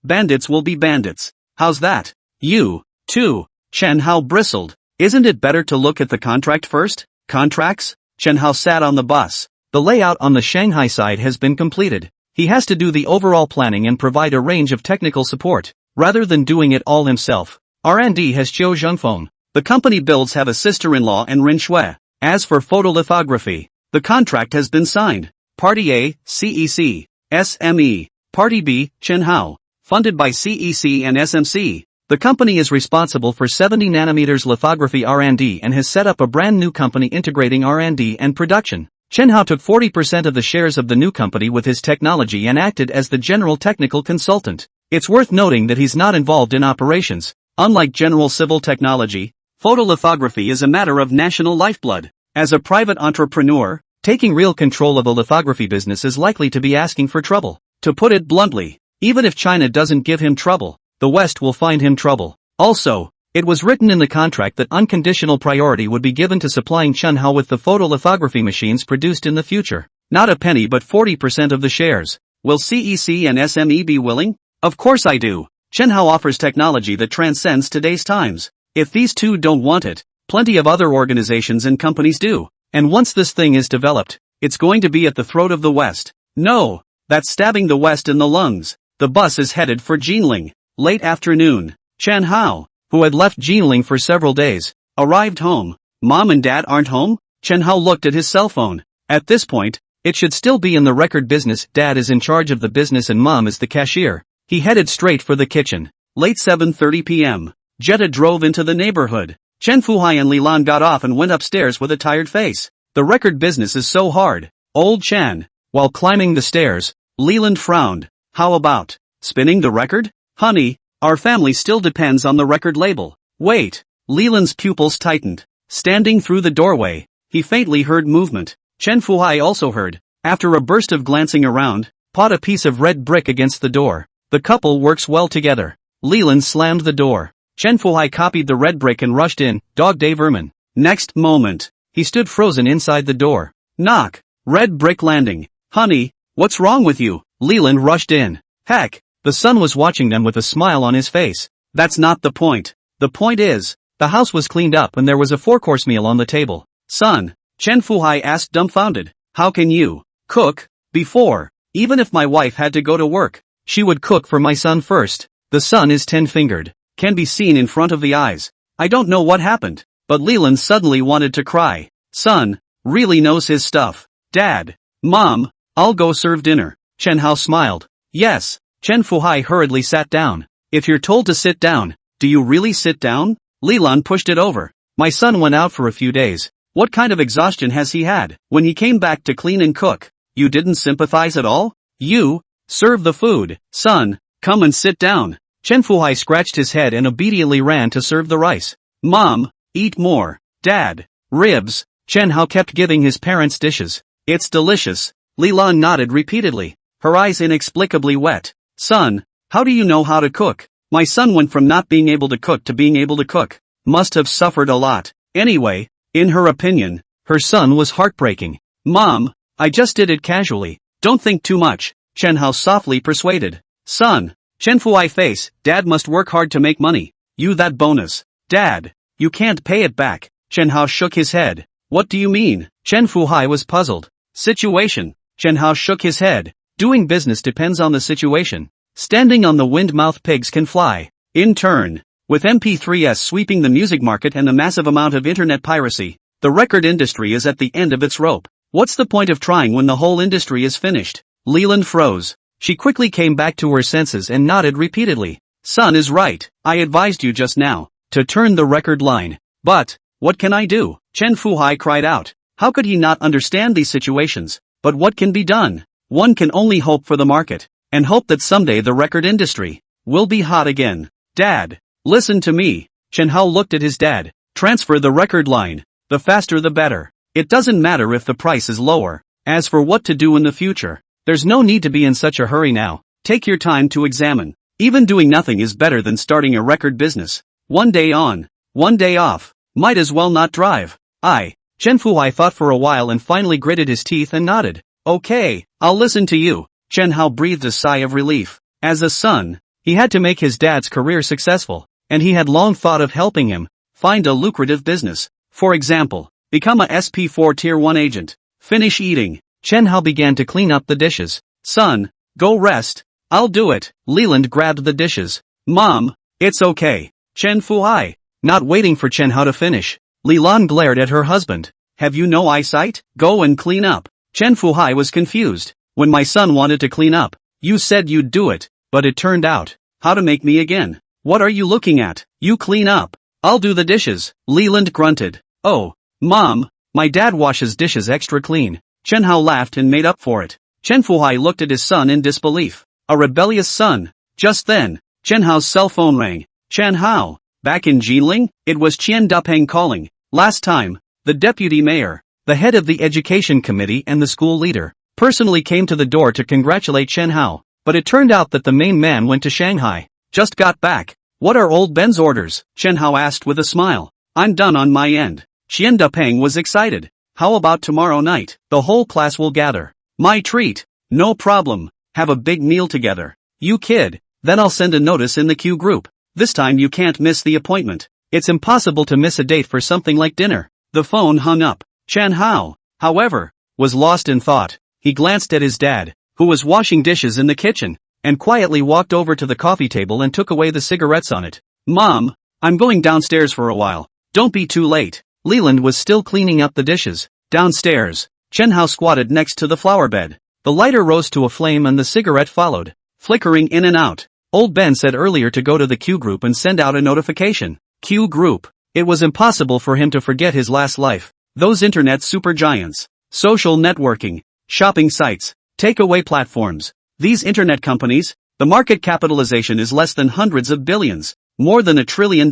S1: Bandits will be bandits. How's that? You, too. Chen Hao bristled. Isn't it better to look at the contract first? Contracts? Chen Hao sat on the bus. The layout on the Shanghai side has been completed. He has to do the overall planning and provide a range of technical support, rather than doing it all himself. R&D has Chiu Zhengfeng. The company builds have a sister-in-law and Rin Shui. As for photolithography, the contract has been signed. Party A, CEC, SME. Party B, Chen Hao. Funded by CEC and SMC. The company is responsible for 70 nanometers lithography R&D and has set up a brand new company integrating R&D and production. Chen Hao took 40% of the shares of the new company with his technology and acted as the general technical consultant. It's worth noting that he's not involved in operations. Unlike general civil technology, photolithography is a matter of national lifeblood. As a private entrepreneur, taking real control of a lithography business is likely to be asking for trouble. To put it bluntly, even if China doesn't give him trouble, the West will find him trouble. Also, it was written in the contract that unconditional priority would be given to supplying Chen Hao with the photolithography machines produced in the future. Not a penny but 40% of the shares. Will CEC and SME be willing? Of course I do. Chen Hao offers technology that transcends today's times. If these two don't want it, plenty of other organizations and companies do. And once this thing is developed, it's going to be at the throat of the West. No, that's stabbing the West in the lungs. The bus is headed for Jinling. Late afternoon. Chen Hao, who had left Jinling for several days, arrived home. Mom and Dad aren't home? Chen Hao looked at his cell phone. At this point, it should still be in the record business. Dad is in charge of the business and Mom is the cashier. He headed straight for the kitchen. Late 7:30 p.m. Jetta drove into the neighborhood. Chen Fuhai and Lilan got off and went upstairs with a tired face. The record business is so hard. Old Chen. While climbing the stairs, Leland frowned. How about spinning the record? Honey, our family still depends on the record label. Wait. Leland's pupils tightened. Standing through the doorway, he faintly heard movement. Chen Fuhai also heard. After a burst of glancing around, pot a piece of red brick against the door. The couple works well together. Leland slammed the door. Chen Fuhai copied the red brick and rushed in. Dog day vermin. Next moment, he stood frozen inside the door. Knock. Red brick landing. Honey, what's wrong with you? Leland rushed in. Heck, the son was watching them with a smile on his face. That's not the point. The point is, the house was cleaned up and there was a 4-course meal on the table. Son, Chen Fuhai asked dumbfounded. How can you cook? Before, even if my wife had to go to work, she would cook for my son first. The son is 10-fingered. Can be seen in front of the eyes. I don't know what happened, but Leland suddenly wanted to cry. Son, really knows his stuff. Dad. Mom, I'll go serve dinner. Chen Hao smiled. Yes. Chen Fuhai hurriedly sat down. If you're told to sit down, do you really sit down? Leland pushed it over. My son went out for a few days. What kind of exhaustion has he had? When he came back to clean and cook, you didn't sympathize at all? You serve the food. Son, come and sit down. Chen Fuhai scratched his head and obediently ran to serve the rice. Mom, eat more. Dad, ribs. Chen Hao kept giving his parents dishes. It's delicious. Lilan nodded repeatedly, her eyes inexplicably wet. Son, how do you know how to cook? My son went from not being able to cook to being able to cook. Must have suffered a lot. Anyway, in her opinion, her son was heartbreaking. Mom, I just did it casually. Don't think too much. Chen Hao softly persuaded. Son, Chen Fuhai face, Dad must work hard to make money. You that bonus. Dad, you can't pay it back. Chen Hao shook his head. What do you mean? Chen Fuhai was puzzled. Situation. Chen Hao shook his head. Doing business depends on the situation. Standing on the wind mouth pigs can fly. In turn, with MP3s sweeping the music market and the massive amount of internet piracy, the record industry is at the end of its rope. What's the point of trying when the whole industry is finished? Leland froze. She quickly came back to her senses and nodded repeatedly. Son is right. I advised you just now to turn the record line. But, what can I do? Chen Fuhai cried out. How could he not understand these situations? But what can be done? One can only hope for the market, and hope that someday the record industry will be hot again. Dad, listen to me. Chen Hao looked at his dad. Transfer the record line. The faster the better. It doesn't matter if the price is lower. As for what to do in the future, there's no need to be in such a hurry now. Take your time to examine. Even doing nothing is better than starting a record business. One day on, one day off. Might as well not drive. Chen Fuhai thought for a while and finally gritted his teeth and nodded. Okay, I'll listen to you. Chen Hao breathed a sigh of relief. As a son, he had to make his dad's career successful, and he had long thought of helping him find a lucrative business. For example, become a SP4 Tier 1 agent. Finish eating. Chen Hao began to clean up the dishes. Son, go rest. I'll do it. Leland grabbed the dishes. Mom, it's okay. Chen Fuhai. Not waiting for Chen Hao to finish, Lilan glared at her husband. Have you no eyesight? Go and clean up. Chen Fuhai was confused. When my son wanted to clean up, you said you'd do it, but it turned out, how to make me again. What are you looking at? You clean up. I'll do the dishes. Leland grunted. Oh, Mom, my dad washes dishes extra clean. Chen Hao laughed and made up for it. Chen Fuhai looked at his son in disbelief. A rebellious son. Just then, Chen Hao's cell phone rang. Chen Hao. Back in Jinling, it was Qian Dupeng calling. Last time, the deputy mayor, the head of the education committee and the school leader, personally came to the door to congratulate Chen Hao, but it turned out that the main man went to Shanghai. Just got back. What are old Ben's orders? Chen Hao asked with a smile. I'm done on my end. Qian Dupeng was excited. How about tomorrow night? The whole class will gather. My treat. No problem. Have a big meal together. You kid. Then I'll send a notice in the Q group. This time you can't miss the appointment. It's impossible to miss a date for something like dinner. The phone hung up. Chen Hao, however, was lost in thought. He glanced at his dad, who was washing dishes in the kitchen, and quietly walked over to the coffee table and took away the cigarettes on it. Mom, I'm going downstairs for a while. Don't be too late. Leland was still cleaning up the dishes. Downstairs, Chen Hao squatted next to the flower bed. The lighter rose to a flame and the cigarette followed, flickering in and out. Old Ben said earlier to go to the Q group and send out a notification. Q group. It was impossible for him to forget his last life. Those internet supergiants. Social networking. Shopping sites. Takeaway platforms. These internet companies, the market capitalization is less than hundreds of billions. More than $1 trillion.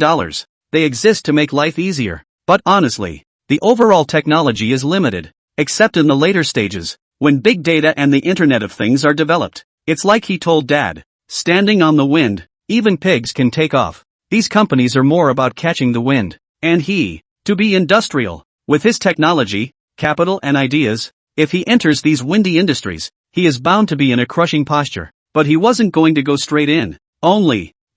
S1: They exist to make life easier. But honestly, the overall technology is limited. Except in the later stages, when big data and the Internet of Things are developed. It's like he told Dad, standing on the wind, even pigs can take off. These companies are more about catching the wind. And to be industrial, with his technology, capital and ideas, if he enters these windy industries, he is bound to be in a crushing posture. But he wasn't going to go straight in.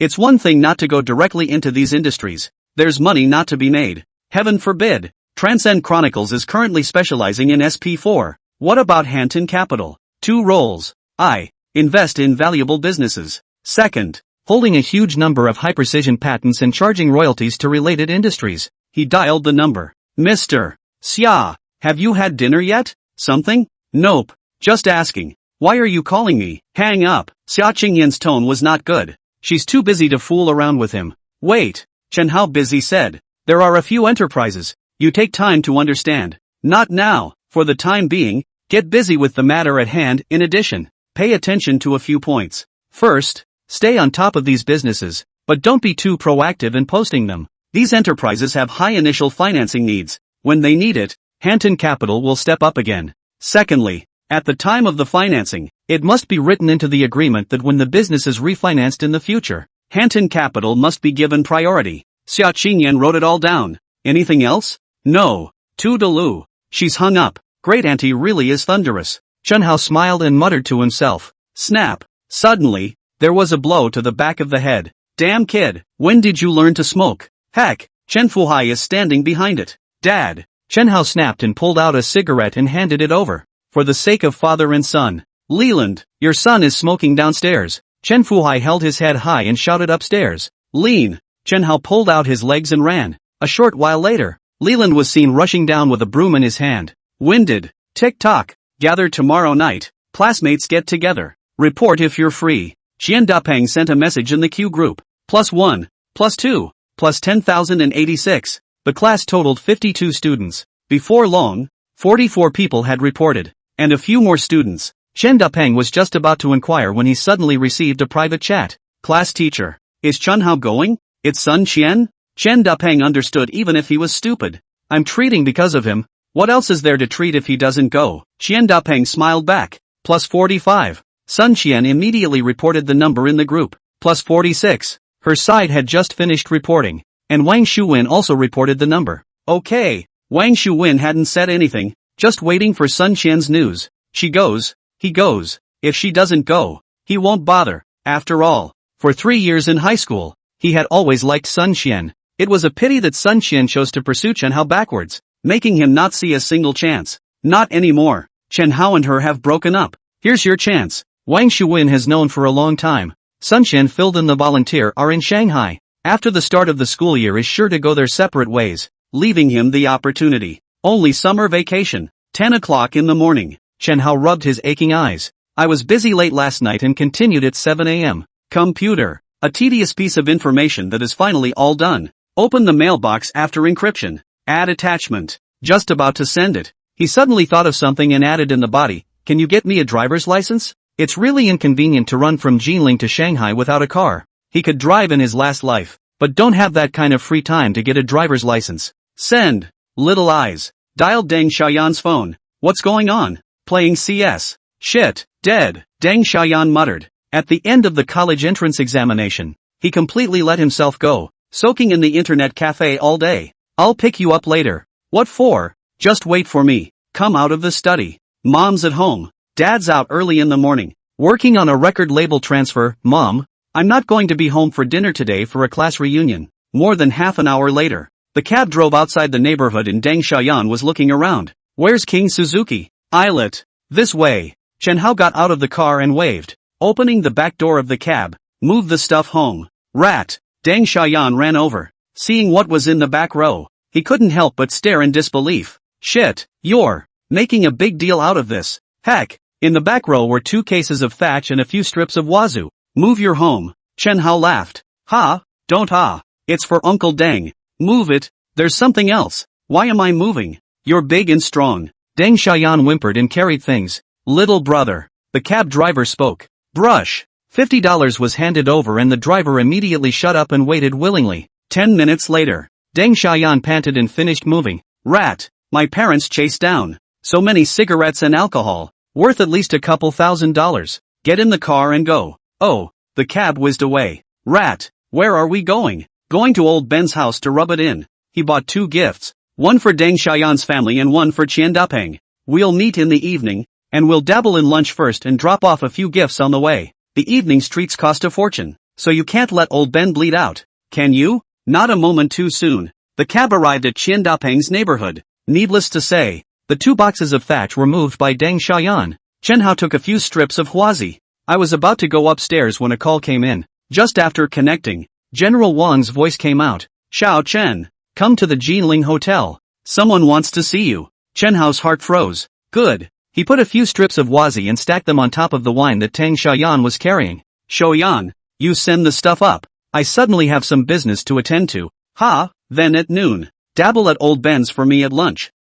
S1: It's one thing not to go directly into these industries. There's money not to be made. Heaven forbid. Transcend Chronicles is currently specializing in SP4. What about Hanton Capital? 2 roles. I. Invest in valuable businesses. Second. Holding a huge number of high-precision patents and charging royalties to related industries. He dialed the number. Mr. Xia, have you had dinner yet? Something? Nope. Just asking. Why are you calling me? Hang up. Xia Qingyan's tone was not good. She's too busy to fool around with him. Wait. Chen Hao busy said. There are a few enterprises. You take time to understand. Not now. For the time being, get busy with the matter at hand. In addition, pay attention to a few points. First, stay on top of these businesses, but don't be too proactive in posting them. These enterprises have high initial financing needs. When they need it, Hanton Capital will step up again. Secondly, at the time of the financing, it must be written into the agreement that when the business is refinanced in the future, Hanton Capital must be given priority. Xia Qingyan wrote it all down. Anything else? No. Toodaloo. She's hung up. Great auntie really is thunderous. Chen Hao smiled and muttered to himself. Snap. Suddenly, there was a blow to the back of the head. Damn kid, when did you learn to smoke? Heck, Chen Fuhai is standing behind it. Dad. Chen Hao snapped and pulled out a cigarette and handed it over. For the sake of father and son. Leland, your son is smoking downstairs. Chen Fuhai held his head high and shouted upstairs. Lean. Chen Hao pulled out his legs and ran. A short while later, Leland was seen rushing down with a broom in his hand. Winded. Tick-tock. Gather tomorrow night. Classmates get together. Report if you're free. Xian Dapeng sent a message in the Q group. +1, +2, +10,086. The class totaled 52 students. Before long, 44 people had reported. And a few more students. Xian Dapeng was just about to inquire when he suddenly received a private chat. Class teacher. Is Chen Hao going? It's Sun Qian? Chen Dapeng understood even if he was stupid. I'm treating because of him. What else is there to treat if he doesn't go? Xian Dapeng smiled back. +45. Sun Qian immediately reported the number in the group. +46. Her side had just finished reporting. And Wang Shuwen also reported the number. Okay. Wang Shuwen hadn't said anything, just waiting for Sun Qian's news. She goes, he goes. If she doesn't go, he won't bother. After all, for 3 years in high school, he had always liked Sun Qian. It was a pity that Sun Qian chose to pursue Chen Hao backwards, making him not see a single chance. Not anymore. Chen Hao and her have broken up. Here's your chance. Wang Shuwen has known for a long time. Sun Qian filled in the volunteer are in Shanghai. After the start of the school year is sure to go their separate ways, leaving him the opportunity. Only summer vacation. 10 o'clock in the morning. Chen Hao rubbed his aching eyes. I was busy late last night and continued at 7 a.m. Computer. A tedious piece of information that is finally all done. Open the mailbox after encryption. Add attachment. Just about to send it. He suddenly thought of something and added in the body, can you get me a driver's license? It's really inconvenient to run from Jinling to Shanghai without a car. He could drive in his last life, but don't have that kind of free time to get a driver's license. Send. Little eyes. Dialed Deng Xiaoyan's phone. What's going on? Playing CS. Shit. Dead. Deng Xiaoyan muttered. At the end of the college entrance examination, he completely let himself go, soaking in the internet cafe all day. I'll pick you up later. What for? Just wait for me. Come out of the study. Mom's at home. Dad's out early in the morning, working on a record label transfer. Mom, I'm not going to be home for dinner today for a class reunion. More than half an hour later, the cab drove outside the neighborhood and Deng Xiaoyan was looking around. Where's King Suzuki? Islet. This way. Chen Hao got out of the car and waved, opening the back door of the cab. Move the stuff home. Rat. Deng Xiaoyan ran over. Seeing what was in the back row, he couldn't help but stare in disbelief. Shit, you're making a big deal out of this. Heck, in the back row were 2 cases of thatch and a few strips of wazoo. Move your home. Chen Hao laughed. Ha, don't ha. It's for Uncle Deng. Move it, there's something else. Why am I moving? You're big and strong. Deng Xiaoyan whimpered and carried things. Little brother. The cab driver spoke. Brush. $50 was handed over and the driver immediately shut up and waited willingly. 10 minutes later, Deng Xiaoyan panted and finished moving. Rat. My parents chased down. So many cigarettes and alcohol. Worth at least a couple $1,000s. Get in the car and go. Oh, the cab whizzed away. Rat. Where are we going? Going to old Ben's house to rub it in. He bought 2 gifts. One for Deng Xiaoyan's family and one for Qian Dapeng. We'll meet in the evening, and we'll dabble in lunch first and drop off a few gifts on the way. The evening's treats cost a fortune, so you can't let old Ben bleed out. Can you? Not a moment too soon. The cab arrived at Qian Dapeng's neighborhood. Needless to say, the 2 boxes of thatch were moved by Deng Xiaoyan. Chen Hao took a few strips of huazi. I was about to go upstairs when a call came in. Just after connecting, General Wang's voice came out. Xiao Chen, come to the Jinling Hotel. Someone wants to see you. Chen Hao's heart froze. Good. He put a few strips of huazi and stacked them on top of the wine that Deng Xiaoyan was carrying. Xiaoyan, you send the stuff up. I suddenly have some business to attend to. Ha, then at noon. Dabble at old Ben's for me at lunch.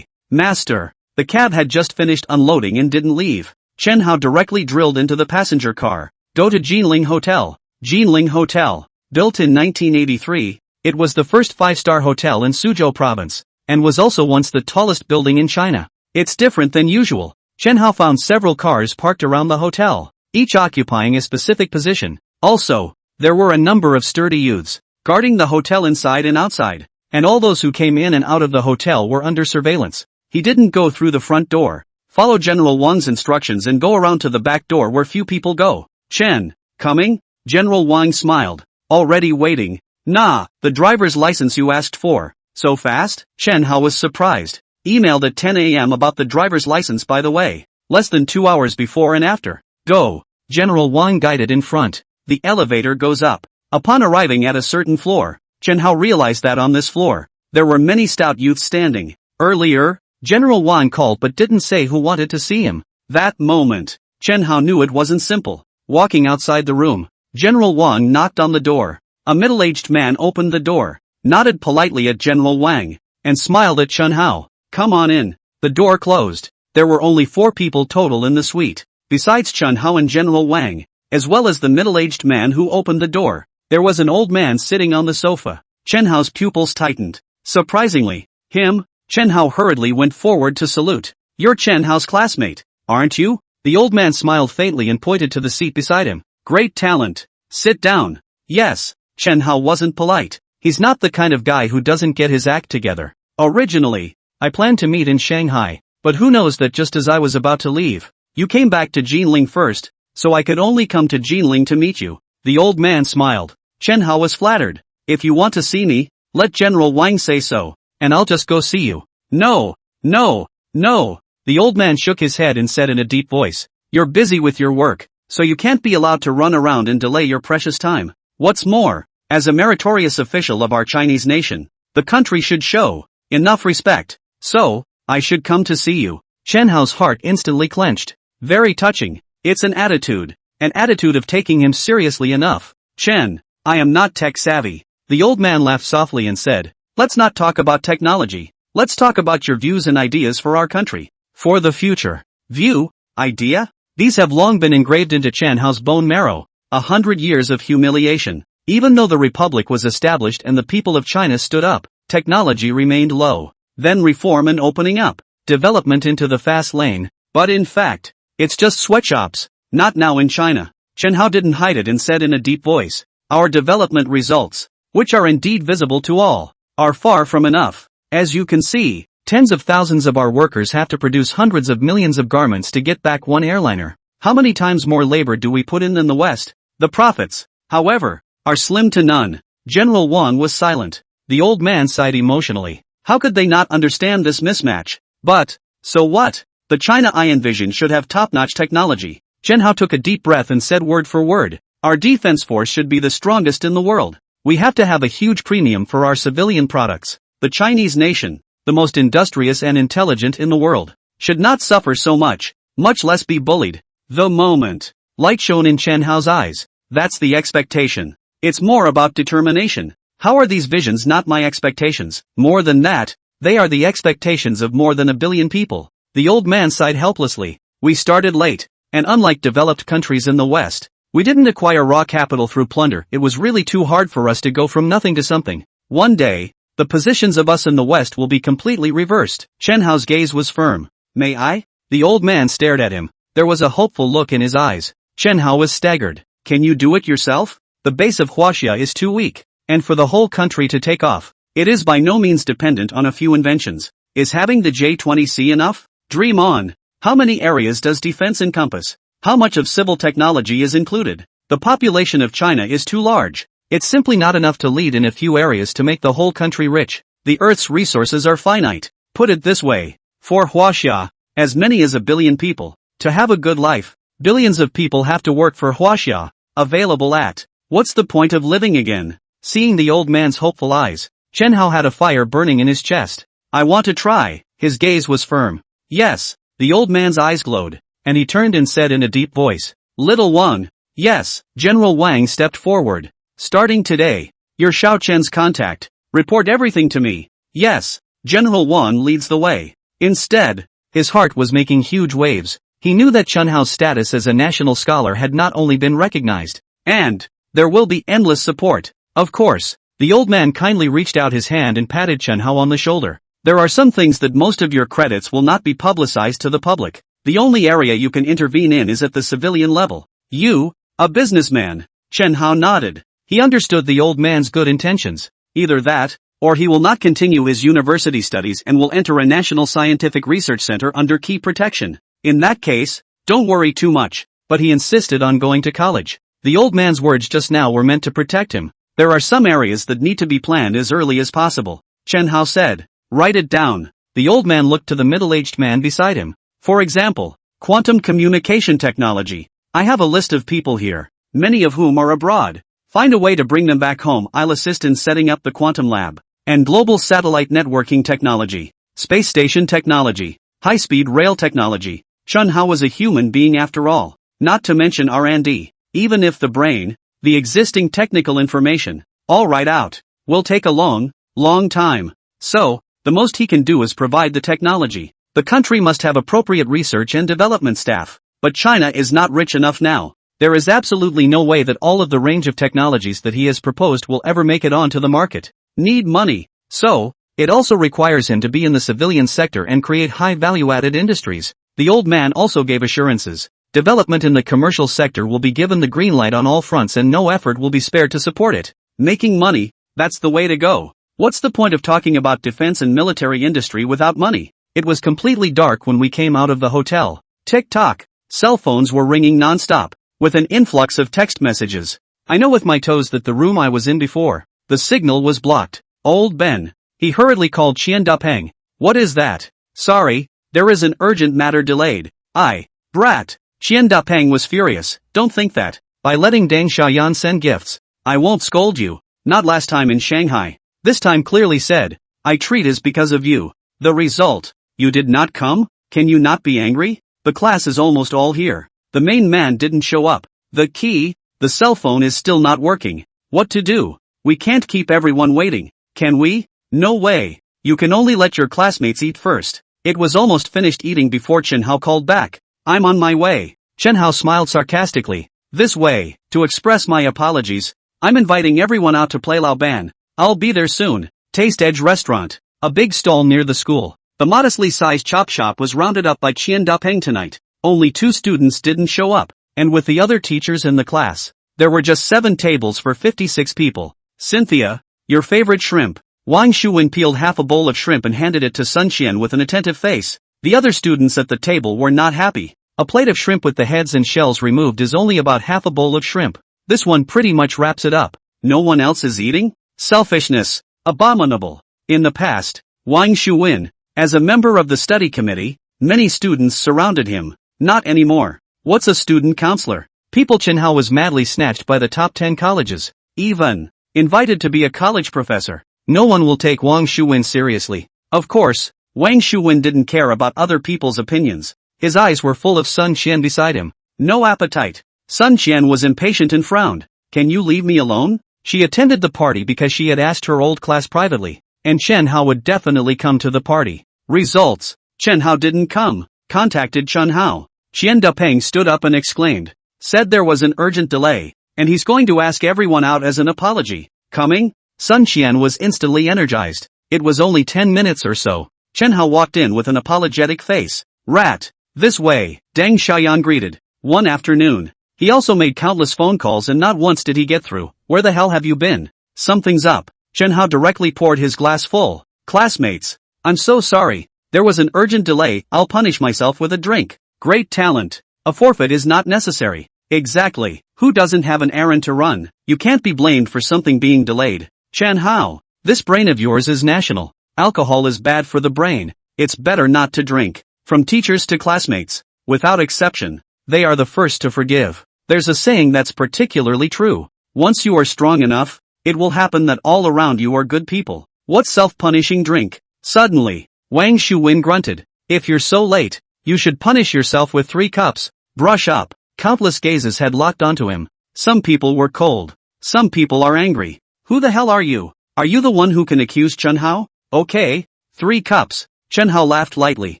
S1: Master. The cab had just finished unloading and didn't leave. Chen Hao directly drilled into the passenger car. Go to Jinling Hotel. Jinling Hotel. Built in 1983, it was the first 5-star hotel in Suzhou province, and was also once the tallest building in China. It's different than usual. Chen Hao found several cars parked around the hotel, each occupying a specific position. Also, there were a number of sturdy youths, guarding the hotel inside and outside, and all those who came in and out of the hotel were under surveillance. He didn't go through the front door. Follow General Wang's instructions and go around to the back door where few people go. Chen, coming? General Wang smiled. Already waiting. Nah, the driver's license you asked for. So fast? Chen Hao was surprised. Emailed at 10 a.m. about the driver's license by the way. Less than 2 hours before and after. Go. General Wang guided in front. The elevator goes up. Upon arriving at a certain floor, Chen Hao realized that on this floor, there were many stout youths standing. Earlier, General Wang called but didn't say who wanted to see him. That moment, Chen Hao knew it wasn't simple. Walking outside the room, General Wang knocked on the door. A middle-aged man opened the door, nodded politely at General Wang, and smiled at Chen Hao. Come on in. The door closed. There were only 4 people total in the suite, besides Chen Hao and General Wang, as well as the middle-aged man who opened the door. There was an old man sitting on the sofa. Chen Hao's pupils tightened. Surprisingly, him, Chen Hao hurriedly went forward to salute. You're Chen Hao's classmate, aren't you? The old man smiled faintly and pointed to the seat beside him. Great talent. Sit down. Yes, Chen Hao wasn't polite. He's not the kind of guy who doesn't get his act together. Originally, I planned to meet in Shanghai, but who knows that just as I was about to leave, you came back to Jinling first, so I could only come to Jinling to meet you. The old man smiled. Chen Hao was flattered. If you want to see me, let General Wang say so, and I'll just go see you. No. The old man shook his head and said in a deep voice, you're busy with your work, so you can't be allowed to run around and delay your precious time. What's more, as a meritorious official of our Chinese nation, the country should show enough respect. So, I should come to see you. Chen Hao's heart instantly clenched. Very touching. It's an attitude of taking him seriously enough. Chen, I am not tech savvy. The old man laughed softly and said, let's not talk about technology. Let's talk about your views and ideas for our country. For the future. View? Idea? These have long been engraved into Chen Hao's bone marrow. 100 years of humiliation. Even though the republic was established and the people of China stood up, technology remained low. Then reform and opening up. Development into the fast lane. But in fact, it's just sweatshops. Not now in China. Chen Hao didn't hide it and said in a deep voice, our development results, which are indeed visible to all, are far from enough. As you can see, tens of thousands of our workers have to produce hundreds of millions of garments to get back one airliner. How many times more labor do we put in than the West? The profits, however, are slim to none. General Wang was silent. The old man sighed emotionally. How could they not understand this mismatch? But, so what? The China I envision should have top-notch technology. Chen Hao took a deep breath and said word for word. Our defense force should be the strongest in the world. We have to have a huge premium for our civilian products. The Chinese nation, the most industrious and intelligent in the world, should not suffer so much less be bullied. The moment. Light shone in Chen Hao's eyes. That's the expectation. It's more about determination. How are these visions not my expectations? More than that, they are the expectations of more than a billion people. The old man sighed helplessly. We started late, and unlike developed countries in the West, we didn't acquire raw capital through plunder. It was really too hard for us to go from nothing to something. One day, the positions of us in the West will be completely reversed. Chen Hao's gaze was firm. May I? The old man stared at him. There was a hopeful look in his eyes. Chen Hao was staggered. Can you do it yourself? The base of Huaxia is too weak, and for the whole country to take off, it is by no means dependent on a few inventions. Is having the J-20C enough? Dream on. How many areas does defense encompass? How much of civil technology is included? The population of China is too large. It's simply not enough to lead in a few areas to make the whole country rich. The Earth's resources are finite. Put it this way. For Huaxia, as many as a billion people, to have a good life, billions of people have to work for Huaxia. Available at. What's the point of living again? Seeing the old man's hopeful eyes, Chen Hao had a fire burning in his chest. I want to try. His gaze was firm. Yes. The old man's eyes glowed, and he turned and said in a deep voice, Little Wang. Yes. General Wang stepped forward. Starting today, you're Xiao Chen's contact. Report everything to me. Yes. General Wang leads the way. Instead, his heart was making huge waves. He knew that Chen Hao's status as a national scholar had not only been recognized, and there will be endless support. Of course, the old man kindly reached out his hand and patted Chen Hao on the shoulder. There are some things that most of your credits will not be publicized to the public. The only area you can intervene in is at the civilian level. You, a businessman. Chen Hao nodded. He understood the old man's good intentions. Either that, or he will not continue his university studies and will enter a national scientific research center under key protection. In that case, don't worry too much. But he insisted on going to college. The old man's words just now were meant to protect him. There are some areas that need to be planned as early as possible. Chen Hao said. Write it down. The old man looked to the middle-aged man beside him. For example, quantum communication technology. I have a list of people here, many of whom are abroad. Find a way to bring them back home. I'll assist in setting up the quantum lab. And global satellite networking technology. Space station technology. High-speed rail technology. Chen Hao was a human being after all. Not to mention R&D. Even if the brain, the existing technical information, all right out, will take a long time. So, the most he can do is provide the technology. The country must have appropriate research and development staff. But China is not rich enough now. There is absolutely no way that all of the range of technologies that he has proposed will ever make it onto the market. Need money. So, it also requires him to be in the civilian sector and create high value-added industries. The old man also gave assurances. Development in the commercial sector will be given the green light on all fronts and no effort will be spared to support it. Making money, that's the way to go. What's the point of talking about defense and military industry without money? It was completely dark when we came out of the hotel. Tick-tock. Cell phones were ringing non-stop, with an influx of text messages. I know with my toes that the room I was in before, the signal was blocked. Old Ben. He hurriedly called Qian Dapeng. What is that? Sorry, there is an urgent matter delayed. Brat. Qian Dapeng was furious. Don't think that, by letting Deng Xiaoyan send gifts, I won't scold you. Not last time in Shanghai. This time clearly said, I treat is because of you. The result, you did not come? Can you not be angry? The class is almost all here. The main man didn't show up. The key, the cell phone is still not working. What to do? We can't keep everyone waiting. Can we? No way. You can only let your classmates eat first. It was almost finished eating before Chen Hao called back. I'm on my way. Chen Hao smiled sarcastically. This way, to express my apologies, I'm inviting everyone out to play Lao Ban. I'll be there soon. Taste Edge Restaurant. A big stall near the school. The modestly sized chop shop was rounded up by Qian Dapeng tonight. Only 2 students didn't show up, and with the other teachers in the class, there were just 7 tables for 56 people. Cynthia, your favorite shrimp. Wang Shuwen peeled half a bowl of shrimp and handed it to Sun Qian with an attentive face. The other students at the table were not happy. A plate of shrimp with the heads and shells removed is only about half a bowl of shrimp. This one pretty much wraps it up. No one else is eating? Selfishness. Abominable. In the past, Wang Shuwen, as a member of the study committee, many students surrounded him. Not anymore. What's a student counselor? People Chen Hao was madly snatched by the top 10 colleges. Even invited to be a college professor. No one will take Wang Shuwen seriously. Of course, Wang Shuwen didn't care about other people's opinions. His eyes were full of Sun Qian beside him. No appetite. Sun Qian was impatient and frowned. Can you leave me alone? She attended the party because she had asked her old class privately, and Chen Hao would definitely come to the party. Results: Chen Hao didn't come. Contacted Chen Hao. Qian Dapeng stood up and exclaimed. Said there was an urgent delay, and he's going to ask everyone out as an apology. Coming? Sun Qian was instantly energized. It was only 10 minutes or so. Chen Hao walked in with an apologetic face. Rat. This way, Deng Xiaoyan greeted. One afternoon. He also made countless phone calls and not once did he get through. Where the hell have you been? Something's up. Chen Hao directly poured his glass full. Classmates. I'm so sorry. There was an urgent delay. I'll punish myself with a drink. Great talent. A forfeit is not necessary. Exactly. Who doesn't have an errand to run? You can't be blamed for something being delayed. Chen Hao. This brain of yours is national. Alcohol is bad for the brain. It's better not to drink. From teachers to classmates. Without exception. They are the first to forgive. There's a saying that's particularly true. Once you are strong enough, it will happen that all around you are good people. What self-punishing drink? Suddenly, Wang Shuwen grunted. If you're so late, you should punish yourself with 3 cups. Brush up. Countless gazes had locked onto him. Some people were cold. Some people are angry. Who the hell are you? Are you the one who can accuse Chen Hao? Okay. 3 cups. Chen Hao laughed lightly.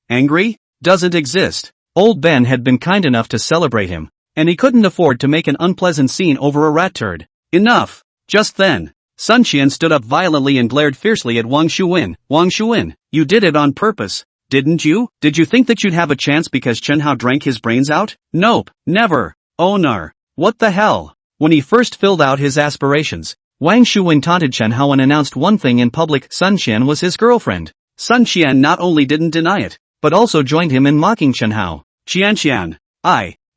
S1: Angry? Doesn't exist. Old Ben had been kind enough to celebrate him, and he couldn't afford to make an unpleasant scene over a rat turd. Enough. Just then, Sun Qian stood up violently and glared fiercely at Wang Shuwen. Wang Shuwen, you did it on purpose, didn't you? Did you think that you'd have a chance because Chen Hao drank his brains out? Nope, never. Oh nar. What the hell? When he first filled out his aspirations, Wang Shuwen taunted Chen Hao and announced one thing in public: Sun Qian was his girlfriend. Sun Qian not only didn't deny it, but also joined him in mocking Chen Hao. Qian.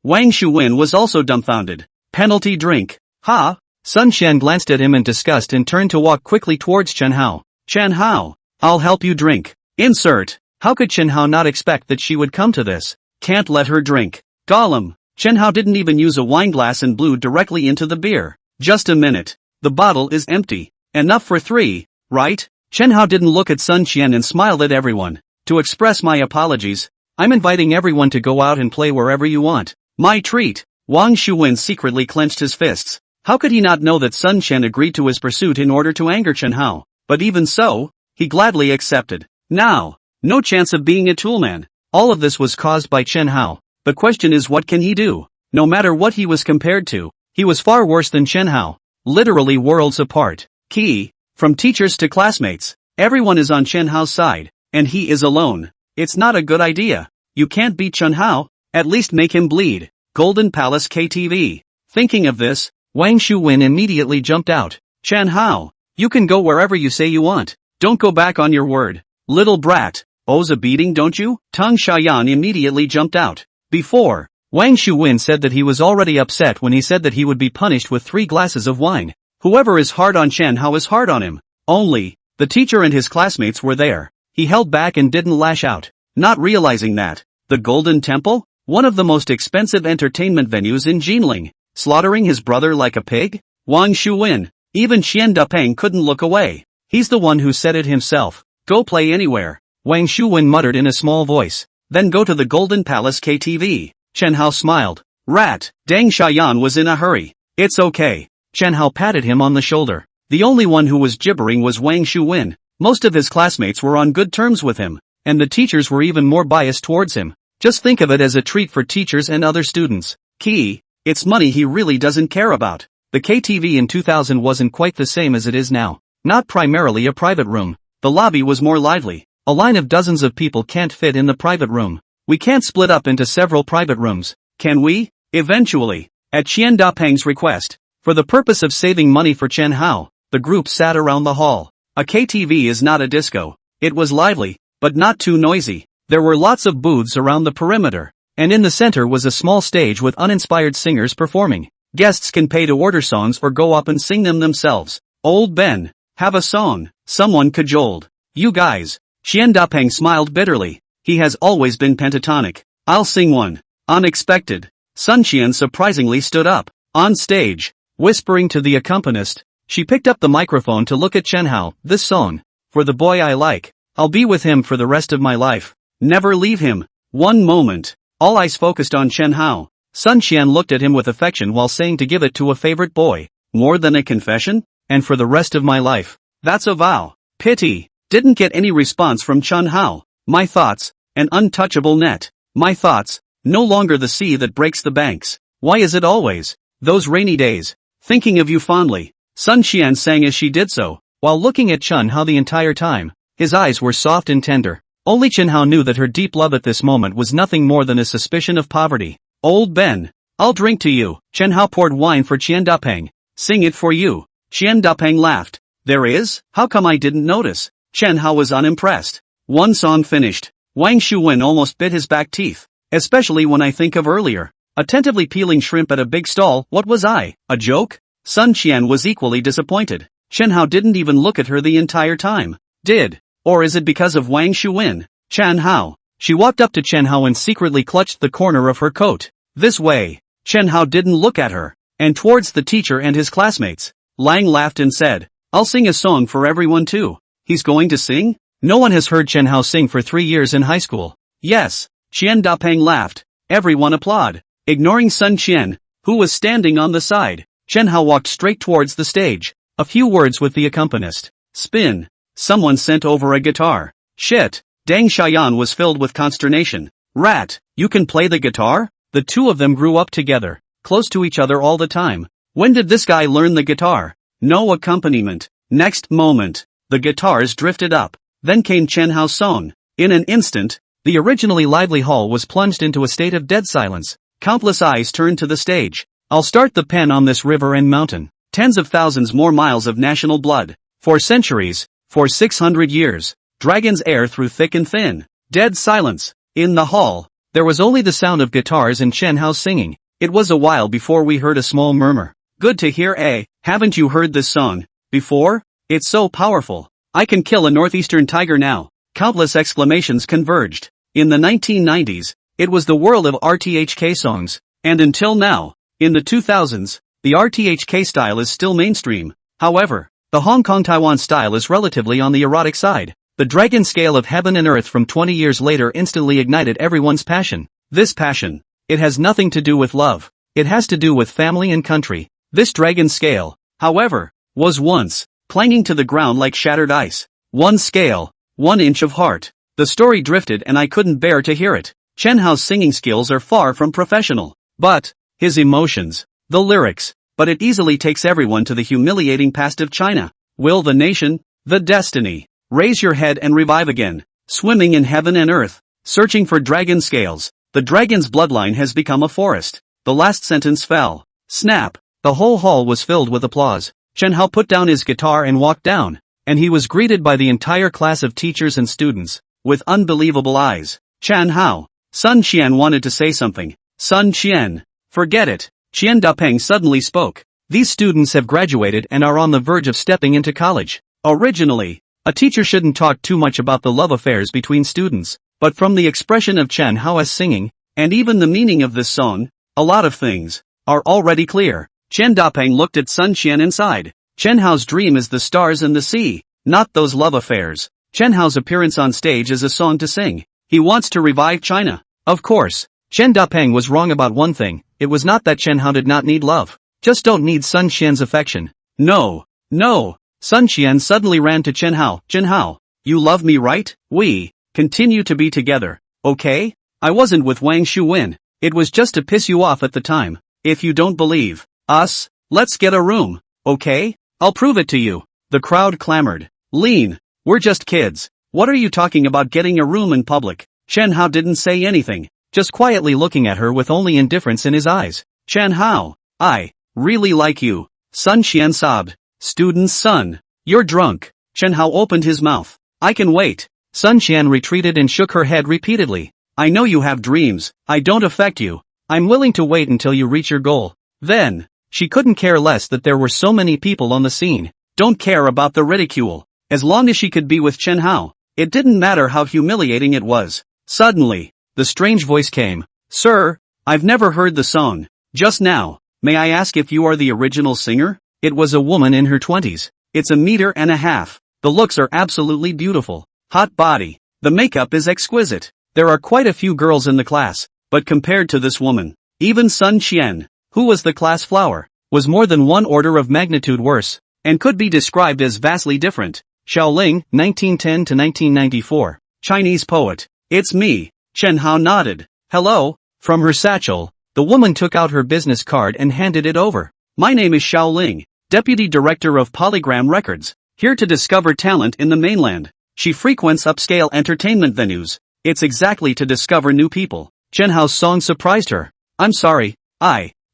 S1: Wang Shuwen was also dumbfounded. Penalty drink. Ha? Sun Qian glanced at him in disgust and turned to walk quickly towards Chen Hao. Chen Hao, I'll help you drink. Insert. How could Chen Hao not expect that she would come to this? Can't let her drink. Gollum. Chen Hao didn't even use a wine glass and blew directly into the beer. Just a minute. The bottle is empty. Enough for 3, right? Chen Hao didn't look at Sun Qian and smiled at everyone. To express my apologies, I'm inviting everyone to go out and play wherever you want. My treat. Wang Shuwen secretly clenched his fists. How could he not know that Sun Qian agreed to his pursuit in order to anger Chen Hao? But even so, he gladly accepted. Now, no chance of being a toolman. All of this was caused by Chen Hao. The question is, what can he do? No matter what he was compared to, he was far worse than Chen Hao. Literally worlds apart. Key. From teachers to classmates, everyone is on Chen Hao's side, and he is alone. It's not a good idea. You can't beat Chen Hao, at least make him bleed. Golden Palace KTV. Thinking of this, Wang Shuwen immediately jumped out. Chen Hao, you can go wherever you say you want. Don't go back on your word. Little brat. Owes a beating, don't you? Tang Xiaoyan immediately jumped out. Before, Wang Shuwen said that he was already upset when he said that he would be punished with 3 glasses of wine. Whoever is hard on Chen Hao is hard on him. Only, the teacher and his classmates were there. He held back and didn't lash out. Not realizing that, the Golden Temple? One of the most expensive entertainment venues in Jinling. Slaughtering his brother like a pig? Wang Shuwen. Even Qian Dapeng couldn't look away. He's the one who said it himself. Go play anywhere. Wang Shuwen muttered in a small voice. Then go to the Golden Palace KTV. Chen Hao smiled. Rat. Deng Xiaoyan was in a hurry. It's okay. Chen Hao patted him on the shoulder. The only one who was gibbering was Wang Shuwen. Most of his classmates were on good terms with him, and the teachers were even more biased towards him. Just think of it as a treat for teachers and other students. Key. It's money he really doesn't care about. The KTV in 2000 wasn't quite the same as it is now. Not primarily a private room. The lobby was more lively. A line of dozens of people can't fit in the private room. We can't split up into several private rooms, can we? Eventually, at Qian Dapeng's request, for the purpose of saving money for Chen Hao, the group sat around the hall. A KTV is not a disco. It was lively, but not too noisy. There were lots of booths around the perimeter, and in the center was a small stage with uninspired singers performing. Guests can pay to order songs or go up and sing them themselves. Old Ben, have a song, someone cajoled. You guys. Qian Dapeng smiled bitterly. He has always been pentatonic. I'll sing one. Unexpected. Sun Qian surprisingly stood up. On stage, whispering to the accompanist, she picked up the microphone to look at Chen Hao. This song. For the boy I like. I'll be with him for the rest of my life. Never leave him. One moment. All eyes focused on Chen Hao. Sun Qian looked at him with affection while saying to give it to a favorite boy. More than a confession? And for the rest of my life. That's a vow. Pity. Didn't get any response from Chun Hao. My thoughts, an untouchable net. My thoughts, no longer the sea that breaks the banks. Why is it always those rainy days? Thinking of you fondly. Sun Qian sang as she did so, while looking at Chun Hao the entire time. His eyes were soft and tender. Only Chun Hao knew that her deep love at this moment was nothing more than a suspicion of poverty. Old Ben, I'll drink to you. Chun Hao poured wine for Qian Dapeng. Sing it for you. Qian Dapeng laughed. There is? How come I didn't notice? Chun Hao was unimpressed. One song finished. Wang Shuwen almost bit his back teeth. Especially when I think of earlier. Attentively peeling shrimp at a big stall. What was I? A joke? Sun Qian was equally disappointed. Chun Hao didn't even look at her the entire time. Did. Or is it because of Wang Shuwen? Chun Hao. She walked up to Chun Hao and secretly clutched the corner of her coat. This way. Chun Hao didn't look at her. And towards the teacher and his classmates. Lang laughed and said, I'll sing a song for everyone too. He's going to sing? No one has heard Chun Hao sing for 3 years in high school. Yes. Qian Dapeng laughed. Everyone applauded. Ignoring Sun Qian, who was standing on the side, Chun Hao walked straight towards the stage. A few words with the accompanist. Spin. Someone sent over a guitar. Shit. Deng Xiaoyan was filled with consternation. Rat, you can play the guitar? The two of them grew up together, close to each other all the time. When did this guy learn the guitar? No accompaniment. Next moment, the guitars drifted up. Then came Chun Hao's song. In an instant, the originally lively hall was plunged into a state of dead silence. Countless eyes turned to the stage. I'll start the pen on this river and mountain. Tens of thousands more miles of national blood. For centuries, for 600 years. Dragons air through thick and thin. Dead silence. In the hall, there was only the sound of guitars and Chun Hao singing. It was a while before we heard a small murmur. Good to hear, eh? Haven't you heard this song before? It's so powerful. I can kill a northeastern tiger now. Countless exclamations converged. In the 1990s, it was the world of RTHK songs. And until now, in the 2000s, the RTHK style is still mainstream. However, the Hong Kong-Taiwan style is relatively on the erotic side. The dragon scale of heaven and earth from 20 years later instantly ignited everyone's passion. This passion, it has nothing to do with love. It has to do with family and country. This dragon scale, however, was once clanging to the ground like shattered ice. One scale, 1 inch of heart. The story drifted and I couldn't bear to hear it. Chun Hao's singing skills are far from professional. But his emotions, the lyrics, but it easily takes everyone to the humiliating past of China. Will the nation, the destiny, raise your head and revive again, swimming in heaven and earth, searching for dragon scales. The dragon's bloodline has become a forest. The last sentence fell. Snap. The whole hall was filled with applause. Chun Hao put down his guitar and walked down, and he was greeted by the entire class of teachers and students, with unbelievable eyes. Chun Hao. Sun Qian wanted to say something. Sun Qian. Forget it. Qian Dapeng suddenly spoke. These students have graduated and are on the verge of stepping into college. Originally, a teacher shouldn't talk too much about the love affairs between students, but from the expression of Chun Hao's singing, and even the meaning of this song, a lot of things are already clear. Qian Dapeng looked at Sun Qian and sighed. Chun Hao's dream is the stars and the sea, not those love affairs. Chun Hao's appearance on stage is a song to sing. He wants to revive China. Of course, Qian Dapeng was wrong about one thing. It was not that Chun Hao did not need love. Just don't need Sun Qian's affection. No. No. Sun Qian suddenly ran to Chun Hao. Chun Hao, you love me, right? We continue to be together, okay? I wasn't with Wang Shuwen. It was just to piss you off at the time. If you don't believe us, let's get a room, okay? I'll prove it to you. The crowd clamored. Lean, we're just kids. What are you talking about getting a room in public? Chun Hao didn't say anything, just quietly looking at her with only indifference in his eyes. Chun Hao, I really like you. Sun Qian sobbed. Student's son, you're drunk. Chun Hao opened his mouth. I can wait. Sun Qian retreated and shook her head repeatedly. I know you have dreams. I don't affect you. I'm willing to wait until you reach your goal. Then, she couldn't care less that there were so many people on the scene. Don't care about the ridicule. As long as she could be with Chun Hao, it didn't matter how humiliating it was. Suddenly, the strange voice came. Sir, I've never heard the song. Just now, may I ask if you are the original singer? It was a woman in her 20s. It's 1.5 meters. The looks are absolutely beautiful. Hot body. The makeup is exquisite. There are quite a few girls in the class, but compared to this woman, Even Sun Qian, who was the class flower, was more than one order of magnitude worse, and could be described as vastly different. Xiaoling, 1910 to 1994. Chinese poet. It's me. Chen Hao nodded. Hello. From her satchel, the woman took out her business card and handed it over. My name is Xiaoling, Deputy Director of Polygram Records, here to discover talent in the mainland. She frequents upscale entertainment venues. It's exactly to discover new people. Chen Hao's song surprised her. I'm sorry,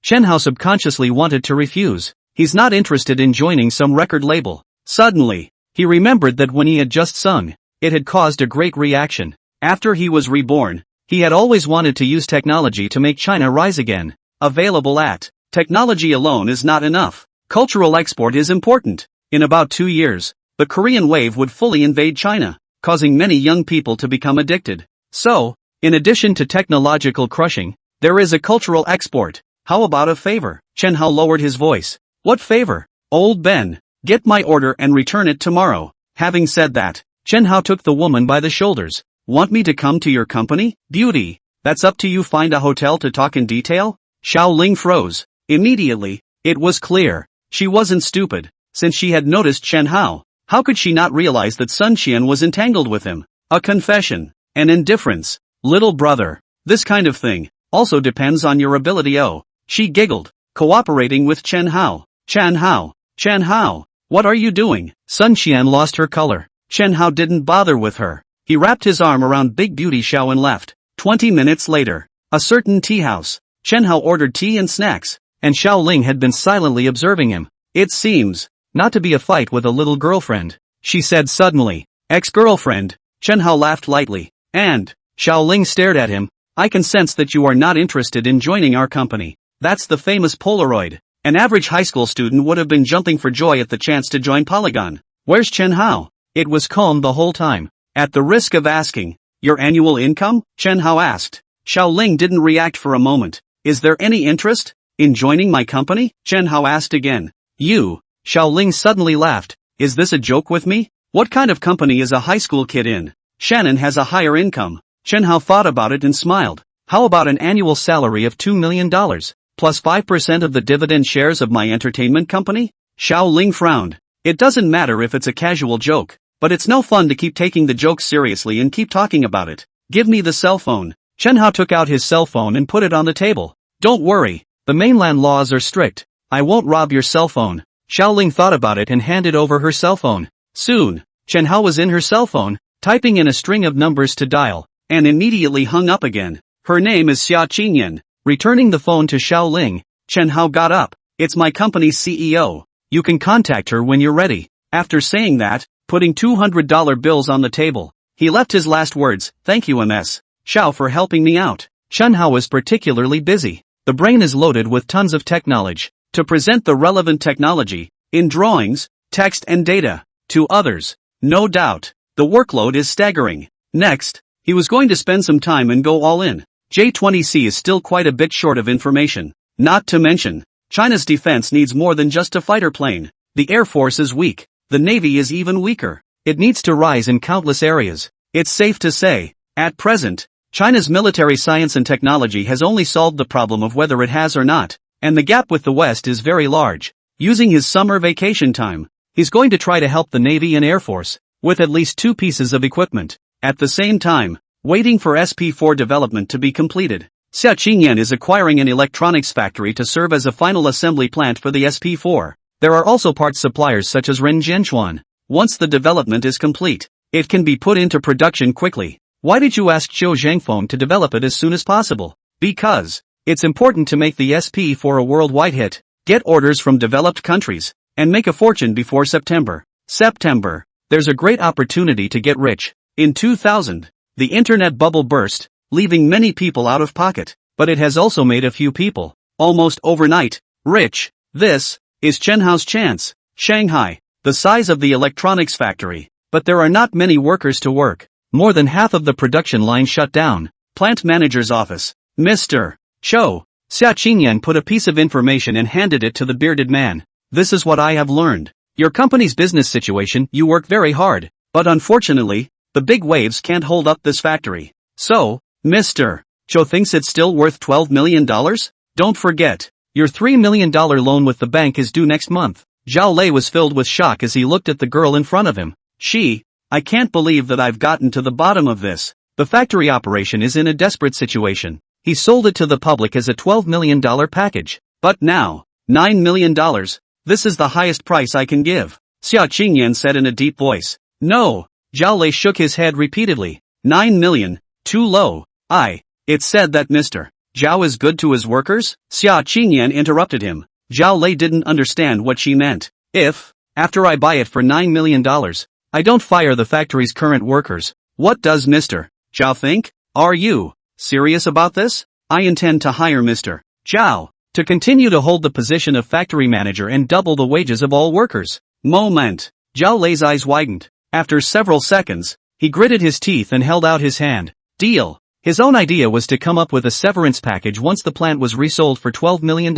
S1: Chen Hao subconsciously wanted to refuse. He's not interested in joining some record label. Suddenly, he remembered that when he had just sung, it had caused a great reaction. After he was reborn, he had always wanted to use technology to make China rise again. Available at. Technology alone is not enough. Cultural export is important. In about 2 years, the Korean wave would fully invade China, causing many young people to become addicted. So, in addition to technological crushing, there is a cultural export. How about a favor? Chen Hao lowered his voice. What favor? Old Ben, get my order and return it tomorrow. Having said that, Chen Hao took the woman by the shoulders. Want me to come to your company? Beauty, that's up to you. Find a hotel to talk in detail? Xiaoling froze. Immediately, it was clear. She wasn't stupid. Since she had noticed Chen Hao, how could she not realize that Sun Qian was entangled with him? A confession. An indifference. Little brother. This kind of thing also depends on your ability. Oh, she giggled, cooperating with Chen Hao. Chen Hao, what are you doing? Sun Qian lost her color. Chen Hao didn't bother with her. He wrapped his arm around Big Beauty Xiao and left. 20 minutes later, a certain tea house. Chen Hao ordered tea and snacks, and Xiaoling had been silently observing him. It seems not to be a fight with a little girlfriend, she said suddenly. Ex-girlfriend? Chen Hao laughed lightly, and Xiaoling stared at him. I can sense that you are not interested in joining our company. That's the famous Polaroid. An average high school student would have been jumping for joy at the chance to join Polygon. Where's Chen Hao? It was calm the whole time. At the risk of asking, your annual income? Chen Hao asked. Xiaoling didn't react for a moment. Is there any interest in joining my company? Chen Hao asked again. You? Xiaoling suddenly laughed. Is this a joke with me? What kind of company is a high school kid in? Shannon has a higher income. Chen Hao thought about it and smiled. How about an annual salary of $2 million, plus 5% of the dividend shares of my entertainment company? Xiaoling frowned. It doesn't matter if it's a casual joke, but it's no fun to keep taking the joke seriously and keep talking about it. Give me the cell phone. Chen Hao took out his cell phone and put it on the table. Don't worry, the mainland laws are strict. I won't rob your cell phone. Xiaoling thought about it and handed over her cell phone. Soon, Chen Hao was in her cell phone, typing in a string of numbers to dial, and immediately hung up again. Her name is Xia Qingyan. Returning the phone to Xiaoling, Chen Hao got up. It's my company's CEO. You can contact her when you're ready. After saying that, putting $200 bills on the table, he left his last words, thank you Ms. Xiao for helping me out. Chen Hao was particularly busy. The brain is loaded with tons of tech knowledge, to present the relevant technology, in drawings, text and data, to others. No doubt, the workload is staggering. Next, he was going to spend some time and go all in. J-20C is still quite a bit short of information. Not to mention, China's defense needs more than just a fighter plane. The Air Force is weak. The Navy is even weaker. It needs to rise in countless areas. It's safe to say, at present, China's military science and technology has only solved the problem of whether it has or not, and the gap with the West is very large. Using his summer vacation time, he's going to try to help the Navy and Air Force, with at least 2 pieces of equipment. At the same time, waiting for SP4 development to be completed. Xia Qingyan is acquiring an electronics factory to serve as a final assembly plant for the SP4. There are also parts suppliers such as Renjianchuan. Once the development is complete, it can be put into production quickly. Why did you ask Zhou Zhangfeng to develop it as soon as possible? Because it's important to make the SP4 a worldwide hit, get orders from developed countries, and make a fortune before September. There's a great opportunity to get rich. In 2000, the internet bubble burst, leaving many people out of pocket, but it has also made a few people, almost overnight, rich. This is Chen Hao's chance. Shanghai, the size of the electronics factory, but there are not many workers to work. More than half of the production line shut down. Plant manager's office. Mr. Cho. Xia Qingyan put a piece of information and handed it to the bearded man. This is what I have learned. Your company's business situation, you work very hard, but unfortunately, the big waves can't hold up this factory. So, Mr. Cho thinks it's still worth $12 million? Don't forget, your $3 million loan with the bank is due next month. Zhao Lei was filled with shock as he looked at the girl in front of him. I can't believe that I've gotten to the bottom of this. The factory operation is in a desperate situation. He sold it to the public as a $12 million package. But now, $9 million. This is the highest price I can give. Xia Qingyan said in a deep voice. No. Zhao Lei shook his head repeatedly. 9 million. Too low. It's said that Mr. Zhao is good to his workers? Xia Qingyan interrupted him. Zhao Lei didn't understand what she meant. If, after I buy it for $9 million, I don't fire the factory's current workers, what does Mr. Zhao think? Are you serious about this? I intend to hire Mr. Zhao to continue to hold the position of factory manager and double the wages of all workers. Moment. Zhao Lei's eyes widened. After several seconds, he gritted his teeth and held out his hand. Deal. His own idea was to come up with a severance package once the plant was resold for $12 million.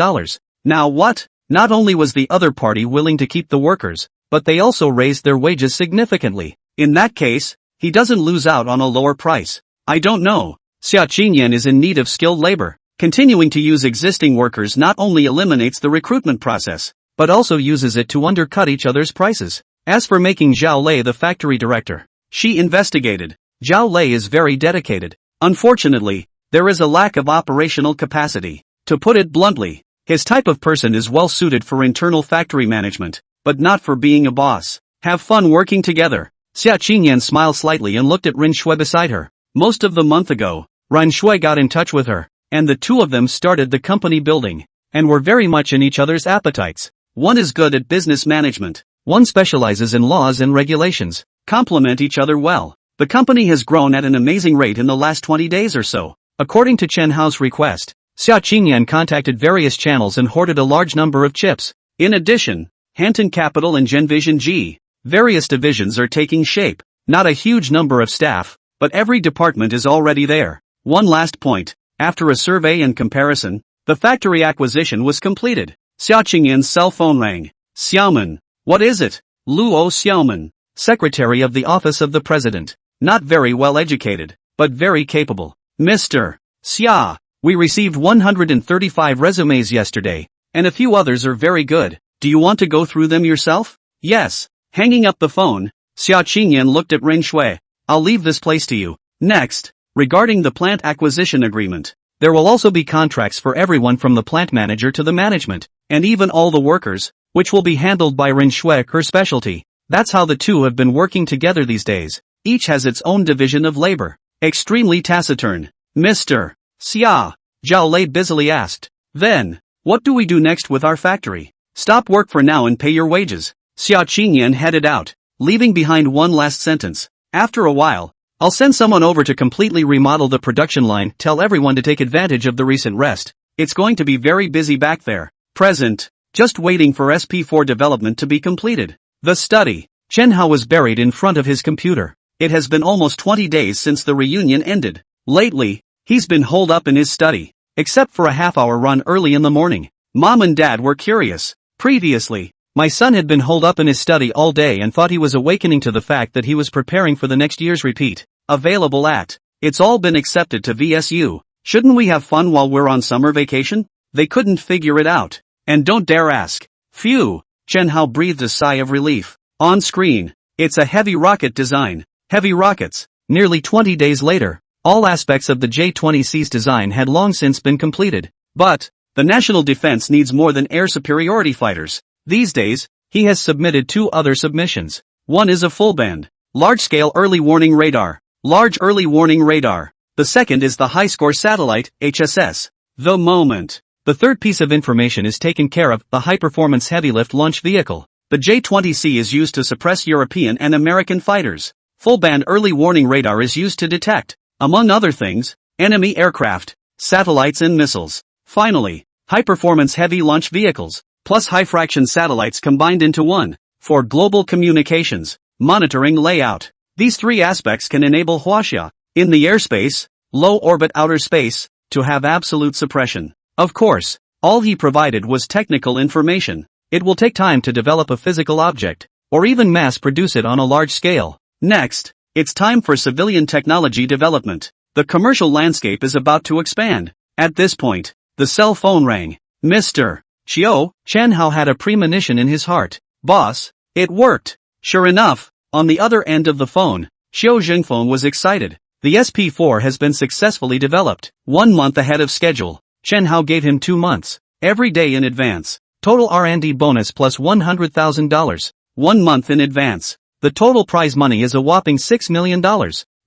S1: Now what? Not only was the other party willing to keep the workers, but they also raised their wages significantly. In that case, he doesn't lose out on a lower price. I don't know. Xia Qingyan is in need of skilled labor. Continuing to use existing workers not only eliminates the recruitment process, but also uses it to undercut each other's prices. As for making Zhao Lei the factory director, she investigated. Zhao Lei is very dedicated. Unfortunately, there is a lack of operational capacity. To put it bluntly, his type of person is well suited for internal factory management, but not for being a boss. Have fun working together. Xia Qingyan smiled slightly and looked at Ren Shui beside her. Most of the month ago, Ren Shui got in touch with her, and the two of them started the company building, and were very much in each other's appetites. One is good at business management. One specializes in laws and regulations. Complement each other well. The company has grown at an amazing rate in the last 20 days or so. According to Chen Hao's request, Xia Qingyan contacted various channels and hoarded a large number of chips. In addition, Hanton Capital and Genvision G, various divisions are taking shape. Not a huge number of staff, but every department is already there. One last point. After a survey and comparison, the factory acquisition was completed. Xia Qingyan's cell phone rang. Xiaoman. What is it? Luo Xiaoman, secretary of the office of the president. Not very well educated, but very capable. Mr. Xia, we received 135 resumes yesterday, and a few others are very good. Do you want to go through them yourself? Yes. Hanging up the phone, Xia Qingyan looked at Ren Shui. I'll leave this place to you. Next, regarding the plant acquisition agreement, there will also be contracts for everyone from the plant manager to the management, and even all the workers, which will be handled by Ren Shui, her specialty. That's how the two have been working together these days. Each has its own division of labor. Extremely taciturn. Mr. Xia, Zhao Lei busily asked. Then, what do we do next with our factory? Stop work for now and pay your wages. Xia Qingyan headed out, leaving behind one last sentence. After a while, I'll send someone over to completely remodel the production line. Tell everyone to take advantage of the recent rest. It's going to be very busy back there. Present. Just waiting for SP4 development to be completed. The study. Chen Hao was buried in front of his computer. It has been almost 20 days since the reunion ended. Lately, he's been holed up in his study, except for a half-hour run early in the morning. Mom and Dad were curious. Previously, my son had been holed up in his study all day and thought he was awakening to the fact that he was preparing for the next year's repeat. Available at. It's all been accepted to VSU. Shouldn't we have fun while we're on summer vacation? They couldn't figure it out. And don't dare ask. Phew. Chen Hao breathed a sigh of relief. On screen, it's a heavy rocket design. Heavy rockets. Nearly 20 days later, all aspects of the J-20C's design had long since been completed. But, the national defense needs more than air superiority fighters. These days, he has submitted two other submissions. One is a full-band, large-scale early warning radar. Large early warning radar. The second is the high-score satellite, HSS. The moment. The third piece of information is taken care of, the high-performance heavy-lift launch vehicle. The J-20C is used to suppress European and American fighters. Full-band early warning radar is used to detect, among other things, enemy aircraft, satellites and missiles. Finally, high-performance heavy launch vehicles, plus high-fraction satellites combined into one, for global communications, monitoring layout. These three aspects can enable Huaxia, in the airspace, low-orbit outer space, to have absolute suppression. Of course, all he provided was technical information. It will take time to develop a physical object, or even mass-produce it on a large scale. Next, it's time for civilian technology development. The commercial landscape is about to expand. At this point, The cell phone rang. Mr. Chiu, Chen Hao had a premonition in his heart. Boss, it worked. Sure enough, on the other end of the phone, Xiao Zhengfeng was excited. The SP4 has been successfully developed. 1 month ahead of schedule. Chen Hao gave him 2 months. Every day in advance. Total R&D bonus plus $100,000. 1 month in advance. The total prize money is a whopping $6 million.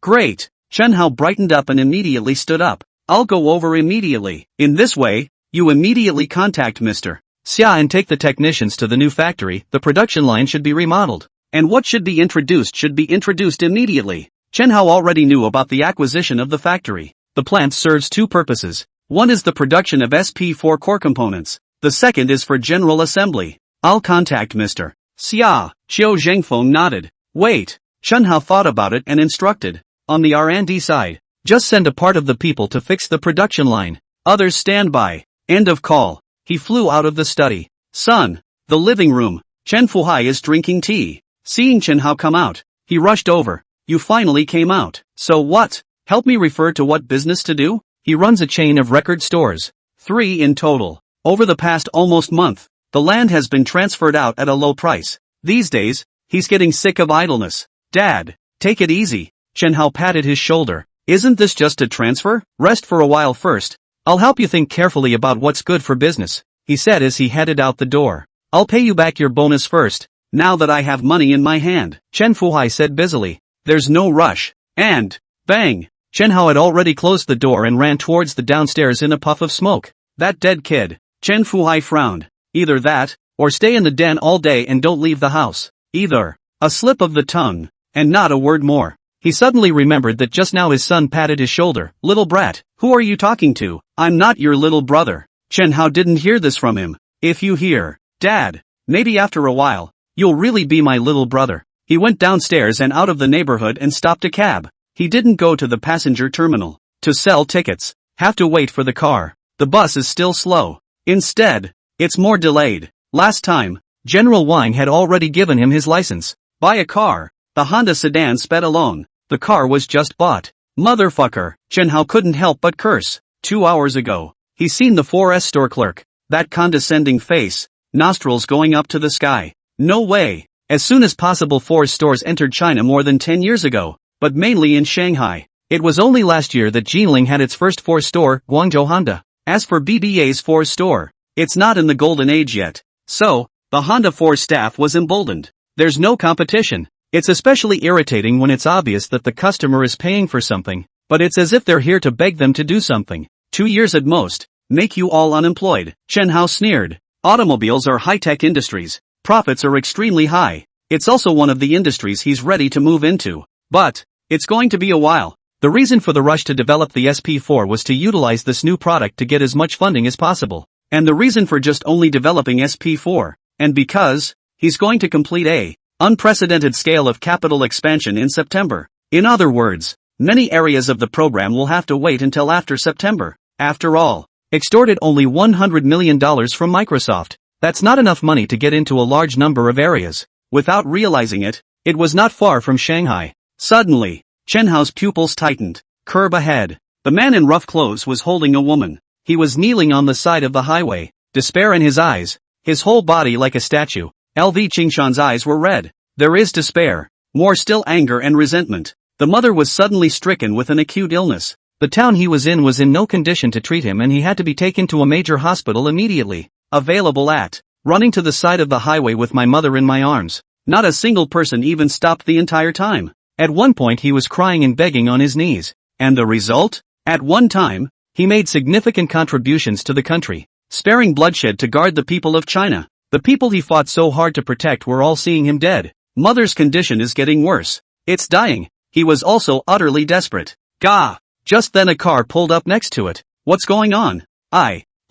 S1: Great. Chen Hao brightened up and immediately stood up. I'll go over immediately. In this way, you immediately contact Mr. Xia and take the technicians to the new factory. The production line should be remodeled. And what should be introduced immediately. Chen Hao already knew about the acquisition of the factory. The plant serves 2 purposes. One is the production of SP4 core components. The second is for general assembly. I'll contact Mr. Xia. Xiao Zhengfeng nodded. Wait. Chen Hao thought about it and instructed. On the R&D side, just send a part of the people to fix the production line. Others stand by. End of call. He flew out of the study. Son. The living room. Chen Fuhai is drinking tea. Seeing Chen Hao come out, he rushed over. You finally came out. So what? Help me refer to what business to do? He runs a chain of record stores. 3 in total. Over the past almost month, the land has been transferred out at a low price. These days, he's getting sick of idleness. Dad, take it easy. Chen Hao patted his shoulder. Isn't this just a transfer? Rest for a while first. I'll help you think carefully about what's good for business, he said as he headed out the door. I'll pay you back your bonus first, now that I have money in my hand, Chen Fuhai said busily. There's no rush. And, bang! Chen Hao had already closed the door and ran towards the downstairs in a puff of smoke. That dead kid. Chen Fuhai frowned. Either that, or stay in the den all day and don't leave the house. Either. A slip of the tongue. And not a word more. He suddenly remembered that just now his son patted his shoulder. Little brat, who are you talking to? I'm not your little brother. Chen Hao didn't hear this from him. If you hear, Dad, maybe after a while, you'll really be my little brother. He went downstairs and out of the neighborhood and stopped a cab. He didn't go to the passenger terminal to sell tickets. Have to wait for the car. The bus is still slow. Instead, it's more delayed. Last time, General Wang had already given him his license. Buy a car. The Honda sedan sped along. The car was just bought. Motherfucker. Chen Hao couldn't help but curse. 2 hours ago, he seen the 4S store clerk. That condescending face. Nostrils going up to the sky. No way. As soon as possible 4S stores entered China more than 10 years ago, but mainly in Shanghai. It was only last year that Jinling had its first 4S store, Guangzhou Honda. As for BBA's 4S store, it's not in the golden age yet. So, the Honda 4S staff was emboldened. There's no competition. It's especially irritating when it's obvious that the customer is paying for something, but it's as if they're here to beg them to do something. 2 years at most, make you all unemployed. Chen Hao sneered. Automobiles are high-tech industries. Profits are extremely high. It's also one of the industries he's ready to move into. But, it's going to be a while. The reason for the rush to develop the SP4 was to utilize this new product to get as much funding as possible. And the reason for just only developing SP4, and because, he's going to complete a unprecedented scale of capital expansion in September. In other words, many areas of the program will have to wait until after September. After all, extorted only $100 million from Microsoft. That's not enough money to get into a large number of areas. Without realizing it, it was not far from Shanghai. Suddenly, Chen Hao's pupils tightened. Curb ahead. The man in rough clothes was holding a woman. He was kneeling on the side of the highway, despair in his eyes, his whole body like a statue. LV Qingshan's eyes were red. There is despair. More still anger and resentment. The mother was suddenly stricken with an acute illness. The town he was in no condition to treat him and he had to be taken to a major hospital immediately. Available at. Running to the side of the highway with my mother in my arms. Not a single person even stopped the entire time. At one point he was crying and begging on his knees. And the result? At one time, he made significant contributions to the country, sparing bloodshed to guard the people of China. The people he fought so hard to protect were all seeing him dead. Mother's condition is getting worse. It's dying. He was also utterly desperate. Gah! Just then a car pulled up next to it. What's going on?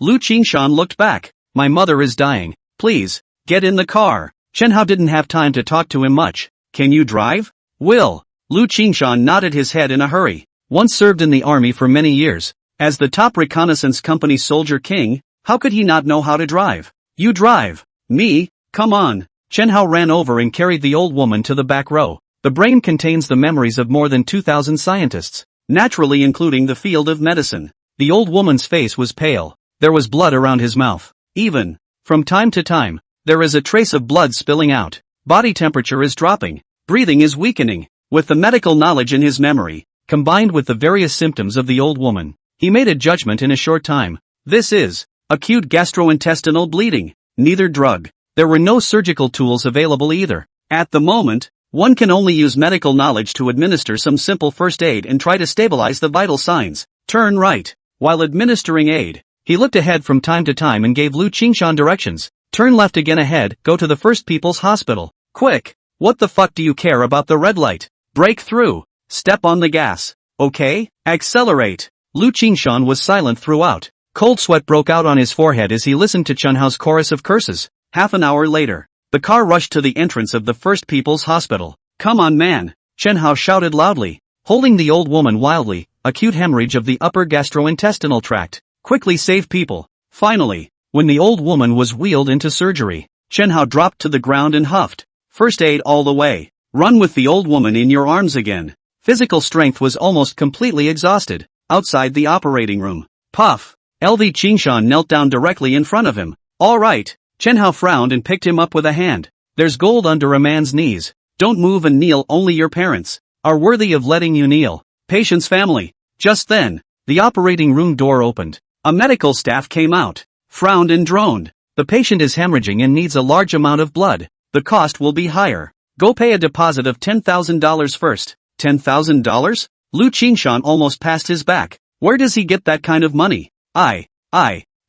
S1: Lu Qingshan looked back. My mother is dying. Please, get in the car. Chen Hao didn't have time to talk to him much. Can you drive? Will. Lu Qingshan nodded his head in a hurry. Once served in the army for many years. As the top reconnaissance company soldier king, how could he not know how to drive? You drive. Me? Come on. Chen Hao ran over and carried the old woman to the back row. The brain contains the memories of more than 2,000 scientists, naturally including the field of medicine. The old woman's face was pale. There was blood around his mouth. Even, from time to time, there is a trace of blood spilling out. Body temperature is dropping. Breathing is weakening. With the medical knowledge in his memory, combined with the various symptoms of the old woman, he made a judgment in a short time. This is acute gastrointestinal bleeding. Neither drug. There were no surgical tools available either. At the moment, one can only use medical knowledge to administer some simple first aid and try to stabilize the vital signs. Turn right. While administering aid, he looked ahead from time to time and gave Lu Qingshan directions. Turn left again ahead, go to the First People's Hospital. Quick! What the fuck do you care about the red light? Break through. Step on the gas. Okay? Accelerate. Lu Qingshan was silent throughout. Cold sweat broke out on his forehead as he listened to Chen Hao's chorus of curses. Half an hour later, the car rushed to the entrance of the First People's Hospital. Come on man! Chen Hao shouted loudly, holding the old woman wildly. Acute hemorrhage of the upper gastrointestinal tract. Quickly save people. Finally, when the old woman was wheeled into surgery, Chen Hao dropped to the ground and huffed. First aid all the way. Run with the old woman in your arms again. Physical strength was almost completely exhausted. Outside the operating room. Puff. LV Qingshan knelt down directly in front of him. All right. Chen Hao frowned and picked him up with a hand. There's gold under a man's knees. Don't move and kneel. Only your parents are worthy of letting you kneel. Patient's family. Just then, the operating room door opened. A medical staff came out, frowned and droned. The patient is hemorrhaging and needs a large amount of blood. The cost will be higher. Go pay a deposit of $10,000 first. $10,000? Lu Qingshan almost passed his back. Where does he get that kind of money?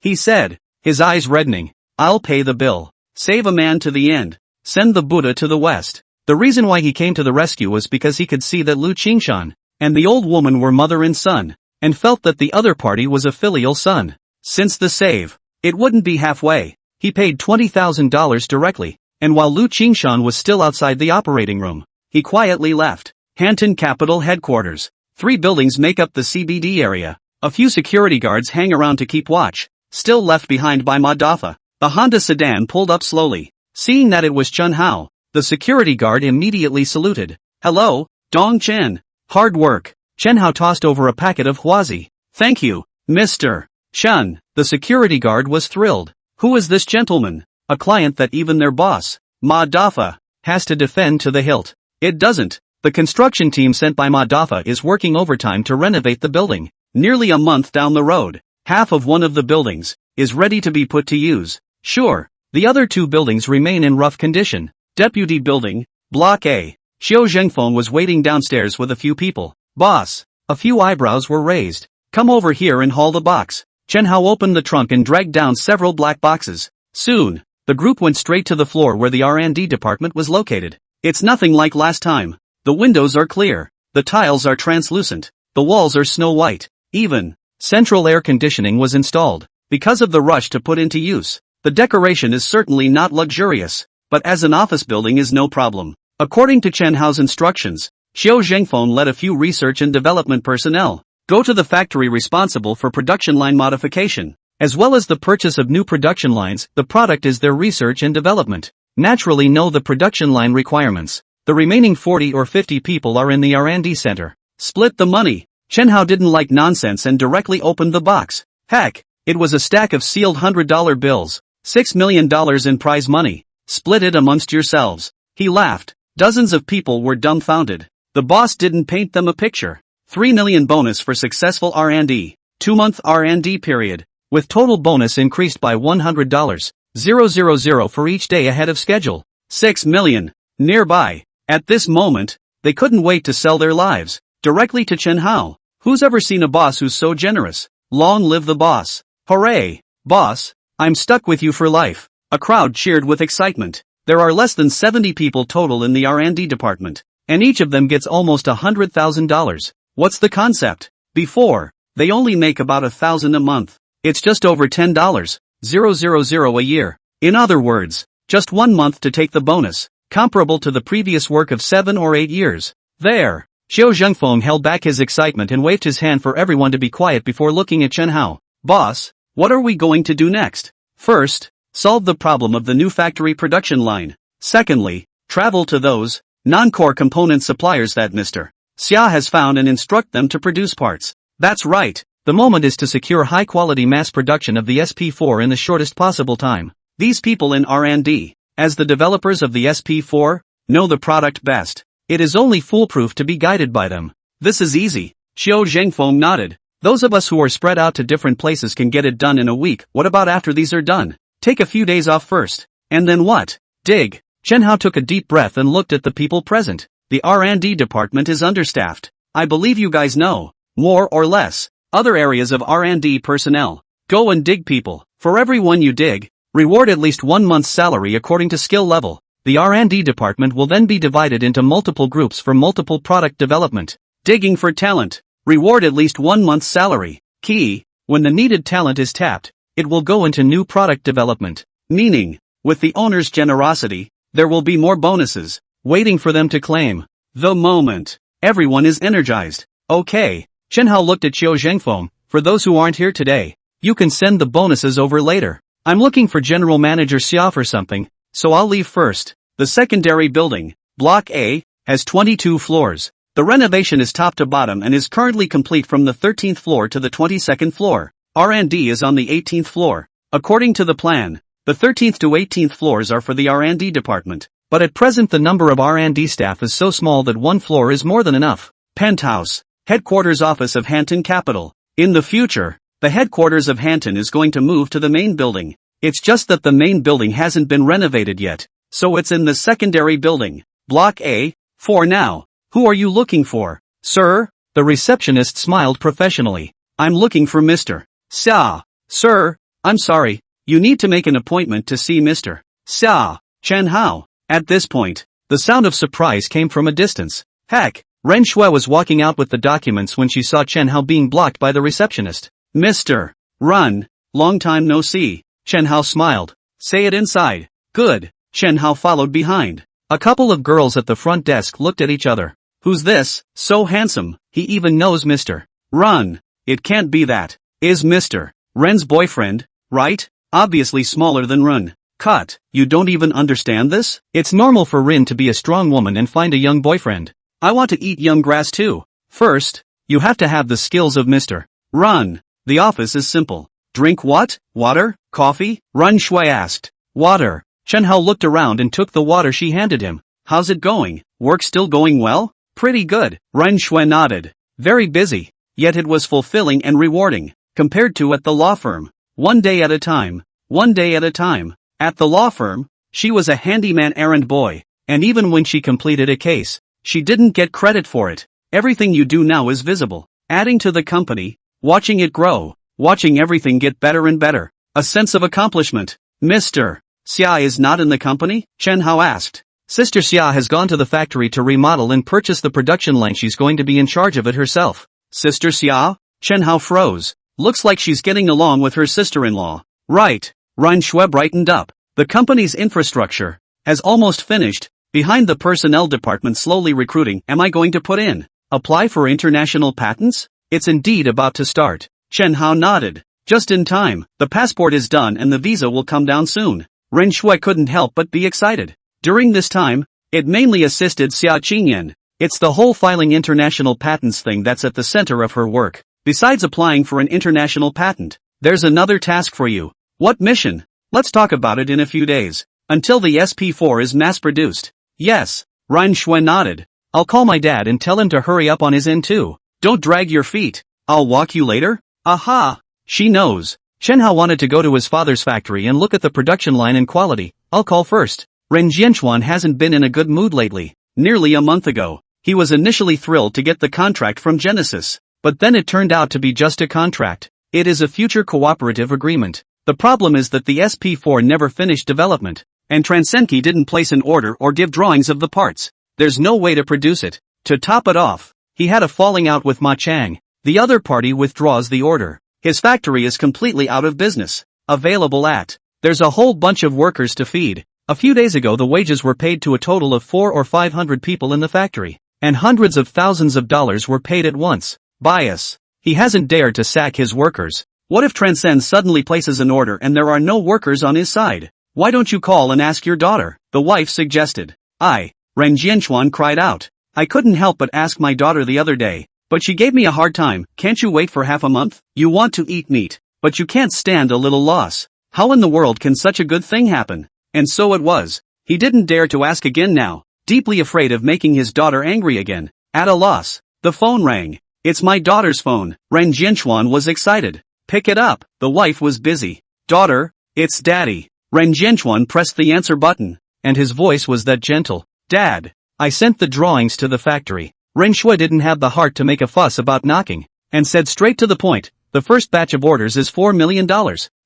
S1: He said, his eyes reddening. I'll pay the bill. Save a man to the end. Send the Buddha to the west. The reason why he came to the rescue was because he could see that Lu Qingshan and the old woman were mother and son, and felt that the other party was a filial son. Since the save, it wouldn't be halfway. He paid $20,000 directly, and while Lu Qingshan was still outside the operating room, he quietly left. Hanton Capital Headquarters. 3 buildings make up the CBD area. A few security guards hang around to keep watch. Still left behind by Ma Dafa, the Honda sedan pulled up slowly. Seeing that it was Chen Hao, the security guard immediately saluted. Hello, Dong Chen. Hard work. Chen Hao tossed over a packet of huazi. Thank you, Mr. Chen. The security guard was thrilled. Who is this gentleman? A client that even their boss, Ma Dafa, has to defend to the hilt. It doesn't. The construction team sent by Ma Dafa is working overtime to renovate the building. Nearly a month down the road, half of one of the buildings is ready to be put to use. Sure, the other 2 buildings remain in rough condition. Deputy Building, Block A. Xiao Zhengfeng was waiting downstairs with a few people. Boss. A few eyebrows were raised. Come over here and haul the box. Chen Hao opened the trunk and dragged down several black boxes. Soon, the group went straight to the floor where the R&D department was located. It's nothing like last time. The windows are clear. The tiles are translucent. The walls are snow white. Even, central air conditioning was installed. Because of the rush to put into use, the decoration is certainly not luxurious, but as an office building is no problem. According to Chen Hao's instructions, Xiao Zhengfeng led a few research and development personnel go to the factory responsible for production line modification, as well as the purchase of new production lines. The product is their research and development. Naturally know the production line requirements. The remaining 40 or 50 people are in the R&D center. Split the money. Chen Hao didn't like nonsense and directly opened the box. Heck, it was a stack of sealed $100 bills. $6 million in prize money. Split it amongst yourselves. He laughed. Dozens of people were dumbfounded. The boss didn't paint them a picture. 3 million bonus for successful R&D. 2-month R&D period. With total bonus increased by $100. 000 for each day ahead of schedule. 6 million. Nearby. At this moment, they couldn't wait to sell their lives. Directly to Chen Hao. Who's ever seen a boss who's so generous? Long live the boss. Hooray! Boss, I'm stuck with you for life. A crowd cheered with excitement. There are less than 70 people total in the R&D department, and each of them gets almost $100,000. What's the concept? Before, they only make about $1,000 a month. It's just over $10. 000 a year. In other words, just 1 month to take the bonus, comparable to the previous work of 7 or 8 years. There. Xiao Zhengfeng held back his excitement and waved his hand for everyone to be quiet before looking at Chen Hao. Boss, what are we going to do next? First, solve the problem of the new factory production line. Secondly, travel to those non-core component suppliers that Mr. Xia has found and instruct them to produce parts. That's right, The moment is to secure high-quality mass production of the SP4 in the shortest possible time. These people in R&D, as the developers of the SP4, know the product best. It is only foolproof to be guided by them. This is easy. Xiao Zhengfeng nodded. Those of us who are spread out to different places can get it done in a week. What about after these are done? Take a few days off first. And then what? Dig. Chen Hao took a deep breath and looked at the people present. The R&D department is understaffed. I believe you guys know, more or less, other areas of R&D personnel. Go and dig people. For every one you dig, reward at least 1 month's salary according to skill level. The R&D department will then be divided into multiple groups for multiple product development. Digging for talent. Reward at least 1 month's salary. Key, when the needed talent is tapped, it will go into new product development. Meaning, with the owner's generosity, there will be more bonuses, waiting for them to claim. The moment. Everyone is energized. Okay. Chen Hao looked at Xiao Zhengfeng. For those who aren't here today, you can send the bonuses over later. I'm looking for General Manager Xia for something, so I'll leave first. The secondary building, Block A, has 22 floors. The renovation is top to bottom and is currently complete from the 13th floor to the 22nd floor. R&D is on the 18th floor. According to the plan, the 13th to 18th floors are for the R&D department, but at present the number of R&D staff is so small that one floor is more than enough. Penthouse, headquarters office of Hanton Capital. In the future, the headquarters of Hanton is going to move to the main building. It's just that the main building hasn't been renovated yet, so it's in the secondary building, Block A, for now. Who are you looking for, sir? The receptionist smiled professionally. I'm looking for Mr. Xia. Sir, I'm sorry, you need to make an appointment to see Mr. Xia. Chen Hao. At this point, the sound of surprise came from a distance. Heck, Ren Shui was walking out with the documents when she saw Chen Hao being blocked by the receptionist. Mr. Run, long time no see. Chen Hao smiled. Say it inside. Good. Chen Hao followed behind. A couple of girls at the front desk looked at each other. Who's this? So handsome, he even knows Mr. Run. It can't be that. Is Mr. Ren's boyfriend, right? Obviously smaller than Run. Cut. You don't even understand this? It's normal for Rin to be a strong woman and find a young boyfriend. I want to eat young grass too. First, you have to have the skills of Mr. Run. The office is simple. Drink what? Water? Coffee? Run Shui asked. Water. Chen Hao looked around and took the water she handed him. How's it going? Work still going well? Pretty good. Ren Shui nodded. Very busy. Yet it was fulfilling and rewarding. Compared to at the law firm. One day at a time. One day at a time. At the law firm, she was a handyman errand boy. And even when she completed a case, she didn't get credit for it. Everything you do now is visible. Adding to the company. Watching it grow. Watching everything get better and better. A sense of accomplishment. Mr. Xia is not in the company? Chen Hao asked. Sister Xia has gone to the factory to remodel and purchase the production line. She's going to be in charge of it herself. Sister Xia? Chen Hao froze. Looks like she's getting along with her sister-in-law. Right. Ren Shui brightened up. The company's infrastructure has almost finished. Behind the personnel department slowly recruiting. Am I going to put in? Apply for international patents? It's indeed about to start. Chen Hao nodded. Just in time. The passport is done and the visa will come down soon. Ren Shui couldn't help but be excited. During this time, it mainly assisted Xia Qingyan. It's the whole filing international patents thing that's at the center of her work. Besides applying for an international patent, there's another task for you. What mission? Let's talk about it in a few days. Until the SP4 is mass-produced. Yes. Ren Shui nodded. I'll call my dad and tell him to hurry up on his end too. Don't drag your feet. I'll walk you later? Aha! She knows. Chen Hao wanted to go to his father's factory and look at the production line and quality. I'll call first. Ren Jianchuan hasn't been in a good mood lately. Nearly a month ago, he was initially thrilled to get the contract from Genesis, but then it turned out to be just a contract. It is a future cooperative agreement. The problem is that the SP4 never finished development, and Transcenki didn't place an order or give drawings of the parts. There's no way to produce it. To top it off, he had a falling out with Ma Chang. The other party withdraws the order. His factory is completely out of business. Available at. There's a whole bunch of workers to feed. A few days ago the wages were paid to a total of 400 or 500 people in the factory, and hundreds of thousands of dollars were paid at once. Bias. He hasn't dared to sack his workers. What if Transcend suddenly places an order and there are no workers on his side? Why don't you call and ask your daughter? The wife suggested. Ren Jianchuan cried out. I couldn't help but ask my daughter the other day, But she gave me a hard time. Can't you wait for half a month? You want to eat meat, but you can't stand a little loss. How in the world can such a good thing happen? And so it was. He didn't dare to ask again now, deeply afraid of making his daughter angry again. At a loss, the phone rang. It's my daughter's phone. Ren Jianchuan was excited. Pick it up. The wife was busy. Daughter, it's Daddy. Ren Jianchuan pressed the answer button, and his voice was that gentle. Dad, I sent the drawings to the factory. Ren Shui didn't have the heart to make a fuss about knocking, and said straight to the point, the first batch of orders is $4 million,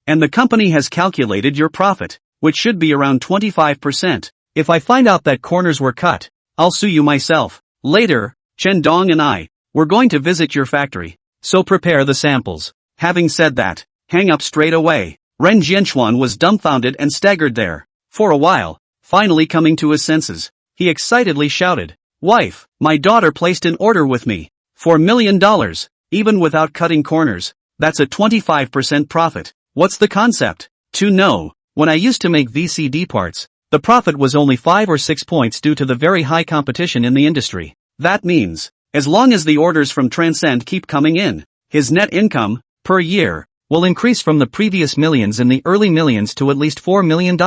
S1: and the company has calculated your profit, which should be around 25%. If I find out that corners were cut, I'll sue you myself. Later, Chen Dong and I, we're going to visit your factory, so prepare the samples. Having said that, hang up straight away. Ren Jianchuan was dumbfounded and staggered there. For a while, finally coming to his senses, he excitedly shouted, Wife, my daughter placed an order with me. $4 million, even without cutting corners. That's a 25% profit. What's the concept? No, when I used to make VCD parts, the profit was only 5 or 6 points due to the very high competition in the industry. That means, as long as the orders from Transcend keep coming in, his net income, per year, will increase from the previous millions in the early millions to at least $4 million.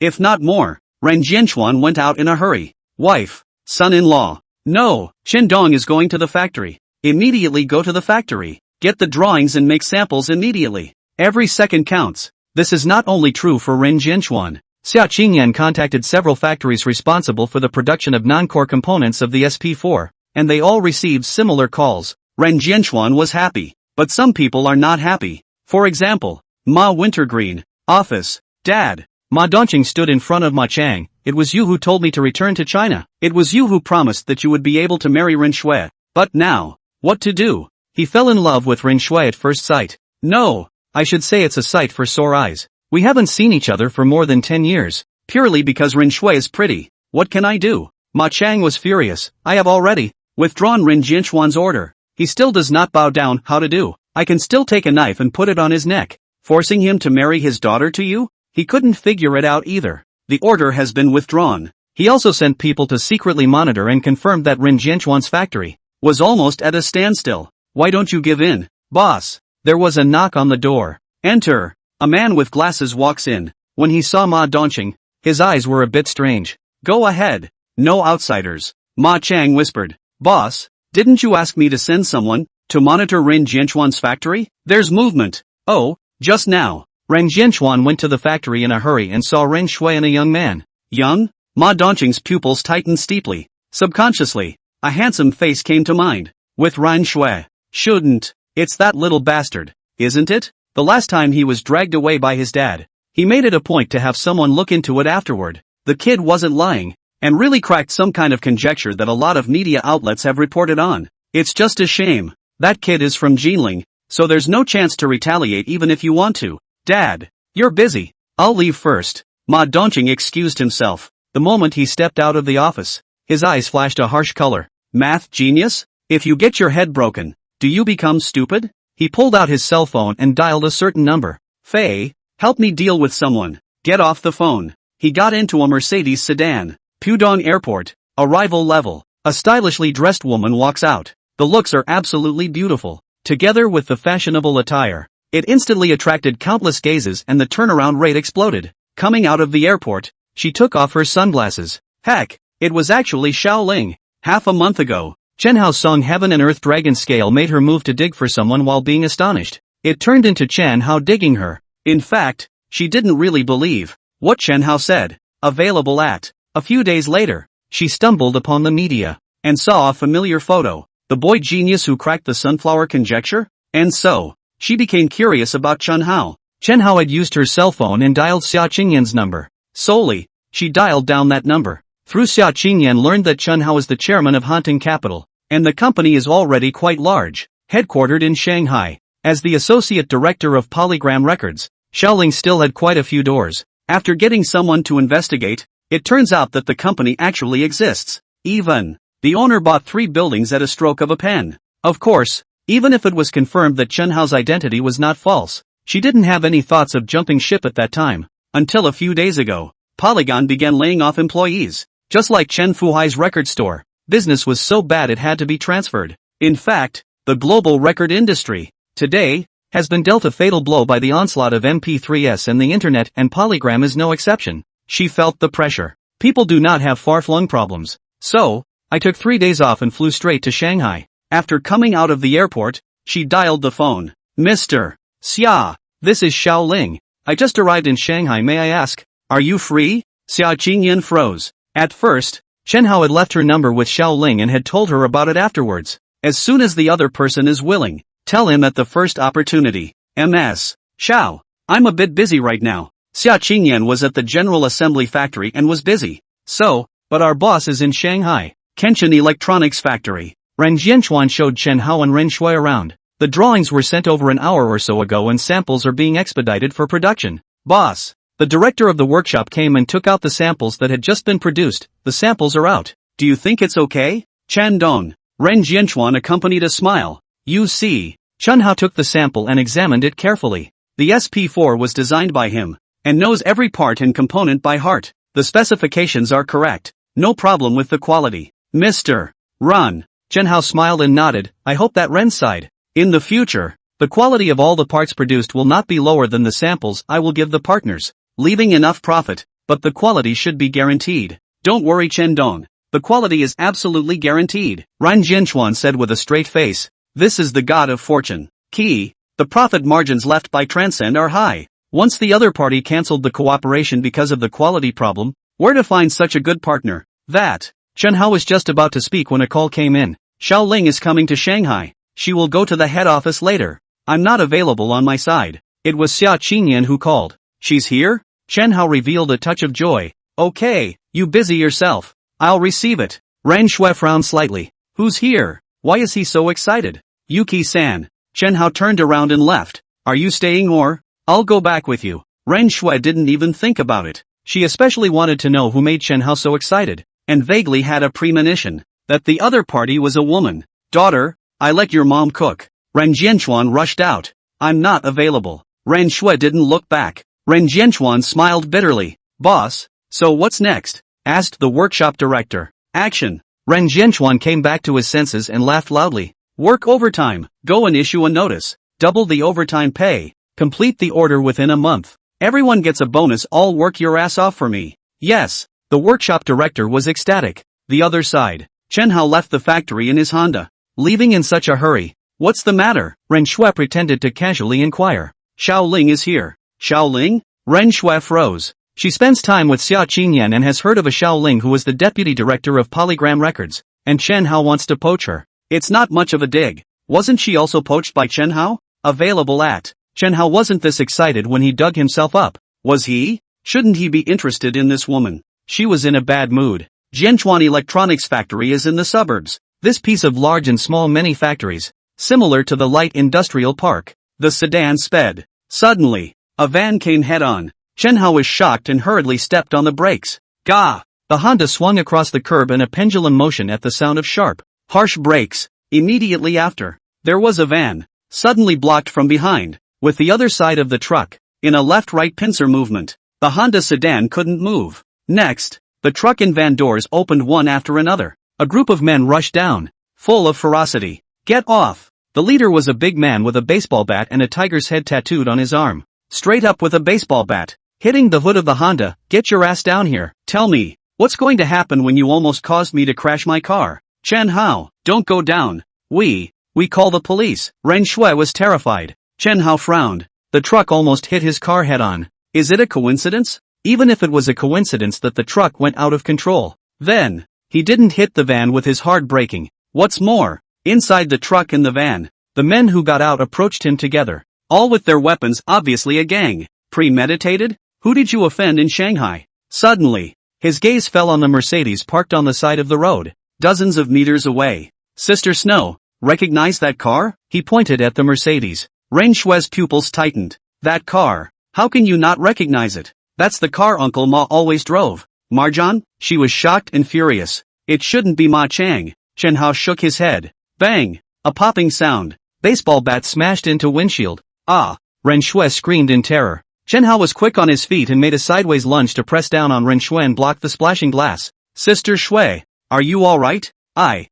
S1: If not more. Ren Jianchuan went out in a hurry. Wife, son-in-law. No, Chen Dong is going to the factory. Immediately go to the factory. Get the drawings and make samples immediately. Every second counts. This is not only true for Ren Jianchuan. Xia Qingyan contacted several factories responsible for the production of non-core components of the SP4, and they all received similar calls. Ren Jianchuan was happy, but some people are not happy. For example, Ma Wintergreen, office, Dad. Ma Dongqing stood in front of Ma Chang. It was you who told me to return to China. It was you who promised that you would be able to marry Ren Shui. But now, what to do? He fell in love with Ren Shui at first sight. No, I should say it's a sight for sore eyes. We haven't seen each other for more than 10 years, purely because Ren Shui is pretty. What can I do? Ma Chang was furious. I have already withdrawn Ren Jianchuan's order. He still does not bow down. How to do? I can still take a knife and put it on his neck, forcing him to marry his daughter to you? He couldn't figure it out either. The order has been withdrawn. He also sent people to secretly monitor and confirmed that Ren Jianchuan's factory was almost at a standstill. Why don't you give in, boss? There was a knock on the door. Enter. A man with glasses walks in. When he saw Ma Dongqing, his eyes were a bit strange. Go ahead. No outsiders. Ma Chang whispered. Boss, didn't you ask me to send someone to monitor Ren Jianchuan's factory? There's movement. Oh, just now. Ren Jianchuan went to the factory in a hurry and saw Ren Shui and a young man. Young? Ma Dongqing's pupils tightened steeply. Subconsciously, a handsome face came to mind. With Ren Shui. Shouldn't. It's that little bastard, isn't it? The last time he was dragged away by his dad, he made it a point to have someone look into it afterward. The kid wasn't lying, and really cracked some kind of conjecture that a lot of media outlets have reported on. It's just a shame. That kid is from Jinling, so there's no chance to retaliate even if you want to. Dad, you're busy. I'll leave first. Ma Dongqing excused himself. The moment he stepped out of the office, his eyes flashed a harsh color. Math genius? If you get your head broken, do you become stupid? He pulled out his cell phone and dialed a certain number. Fei, help me deal with someone. Get off the phone. He got into a Mercedes sedan. Pudong Airport. Arrival level. A stylishly dressed woman walks out. The looks are absolutely beautiful. Together with the fashionable attire, it instantly attracted countless gazes and the turnaround rate exploded. Coming out of the airport, she took off her sunglasses. Heck, it was actually Xiaoling. Half a month ago, Chen Hao's song Heaven and Earth Dragon Scale made her move to dig for someone while being astonished. It turned into Chen Hao digging her. In fact, she didn't really believe what Chen Hao said. Available at. A few days later, she stumbled upon the media and saw a familiar photo. The boy genius who cracked the sunflower conjecture? And so, she became curious about Chen Hao. Chen Hao had used her cell phone and dialed Xia Qingyan's number. Solely, she dialed down that number. Through Xia Qingyan learned that Chen Hao is the chairman of Hanting Capital, and the company is already quite large, headquartered in Shanghai. As the associate director of Polygram Records, Xiaoling still had quite a few doors. After getting someone to investigate, it turns out that the company actually exists. Even, the owner bought 3 buildings at a stroke of a pen. Of course, even if it was confirmed that Chen Hao's identity was not false, she didn't have any thoughts of jumping ship at that time. Until a few days ago, Polygon began laying off employees. Just like Chen Fuhai's record store, business was so bad it had to be transferred. In fact, the global record industry, today, has been dealt a fatal blow by the onslaught of MP3s, and the internet and Polygram is no exception. She felt the pressure. People do not have far-flung problems. So, I took 3 days off and flew straight to Shanghai. After coming out of the airport, she dialed the phone. Mr. Xia, this is Xiao Ling. I just arrived in Shanghai. May I ask, are you free? Xia Qingyan froze. At first, Chen Hao had left her number with Xiao Ling and had told her about it afterwards. As soon as the other person is willing, tell him at the first opportunity. Ms. Xiao, I'm a bit busy right now. Xia Qingyan was at the General Assembly factory and was busy. So, but our boss is in Shanghai. Kenshin Electronics Factory. Ren Jianchuan showed Chen Hao and Ren Shui around. The drawings were sent over an hour or so ago and samples are being expedited for production. Boss. The director of the workshop came and took out the samples that had just been produced. The samples are out. Do you think it's okay? Chen Dong. Ren Jianchuan accompanied a smile. You see. Chen Hao took the sample and examined it carefully. The SP4 was designed by him, and knows every part and component by heart. The specifications are correct. No problem with the quality. Mr. Run. Chen Hao smiled and nodded. I hope that Ren sighed. In the future, the quality of all the parts produced will not be lower than the samples I will give the partners, leaving enough profit, but the quality should be guaranteed. Don't worry, Chen Dong. The quality is absolutely guaranteed. Ren Jianchuan said with a straight face. This is the god of fortune. Key. The profit margins left by Transcend are high. Once the other party cancelled the cooperation because of the quality problem, where to find such a good partner? That. Chen Hao was just about to speak when a call came in. Xiao Ling is coming to Shanghai. She will go to the head office later. I'm not available on my side. It was Xia Qingyan who called. She's here? Chen Hao revealed a touch of joy. Okay, you busy yourself. I'll receive it. Ren Shui frowned slightly. Who's here? Why is he so excited? Yuki-san. Chen Hao turned around and left. Are you staying or? I'll go back with you. Ren Shui didn't even think about it. She especially wanted to know who made Chen Hao so excited, and vaguely had a premonition that the other party was a woman. Daughter, I let your mom cook. Ren Jianchuan rushed out. I'm not available. Ren Shui didn't look back. Ren Jianchuan smiled bitterly. Boss, so what's next? Asked the workshop director. Action. Ren Jianchuan came back to his senses and laughed loudly. Work overtime. Go and issue a notice. Double the overtime pay. Complete the order within a month. Everyone gets a bonus. All work your ass off for me. Yes. The workshop director was ecstatic. The other side. Chen Hao left the factory in his Honda, leaving in such a hurry. What's the matter? Ren Shui pretended to casually inquire. Xiao Ling is here. Xiao Ling? Ren Shui froze. She spends time with Xia Qingyan and has heard of a Xiao Ling who is the deputy director of Polygram Records, and Chen Hao wants to poach her. It's not much of a dig. Wasn't she also poached by Chen Hao? Available at. Chen Hao wasn't this excited when he dug himself up. Was he? Shouldn't he be interested in this woman? She was in a bad mood. Jianchuan Electronics Factory is in the suburbs. This piece of large and small many factories, similar to the light industrial park. The sedan sped. Suddenly, a van came head-on. Chen Hao was shocked and hurriedly stepped on the brakes. Gah! The Honda swung across the curb in a pendulum motion at the sound of sharp, harsh brakes. Immediately after, there was a van, suddenly blocked from behind, with the other side of the truck, in a left-right pincer movement. The Honda sedan couldn't move. Next, the truck and van doors opened one after another. A group of men rushed down, full of ferocity. Get off! The leader was a big man with a baseball bat and a tiger's head tattooed on his arm. Straight up with a baseball bat, hitting the hood of the Honda. Get your ass down here. Tell me, what's going to happen when you almost caused me to crash my car? Chen Hao, don't go down. We call the police. Ren Shui was terrified. Chen Hao frowned. The truck almost hit his car head-on. Is it a coincidence? Even if it was a coincidence that the truck went out of control, then, he didn't hit the van with his hard braking. What's more, inside the truck and the van, the men who got out approached him together, all with their weapons, obviously a gang. Premeditated? Who did you offend in Shanghai? Suddenly, his gaze fell on the Mercedes parked on the side of the road, dozens of meters away. Sister Snow, recognize that car? He pointed at the Mercedes. Ren Shui's pupils tightened. That car. How can you not recognize it? That's the car Uncle Ma always drove. Marjan? She was shocked and furious. It shouldn't be Ma Chang. Chen Hao shook his head. Bang! A popping sound. Baseball bat smashed into windshield. Ah! Ren Shui screamed in terror. Chen Hao was quick on his feet and made a sideways lunge to press down on Ren Shui and block the splashing glass. Sister Shui, are you alright? I.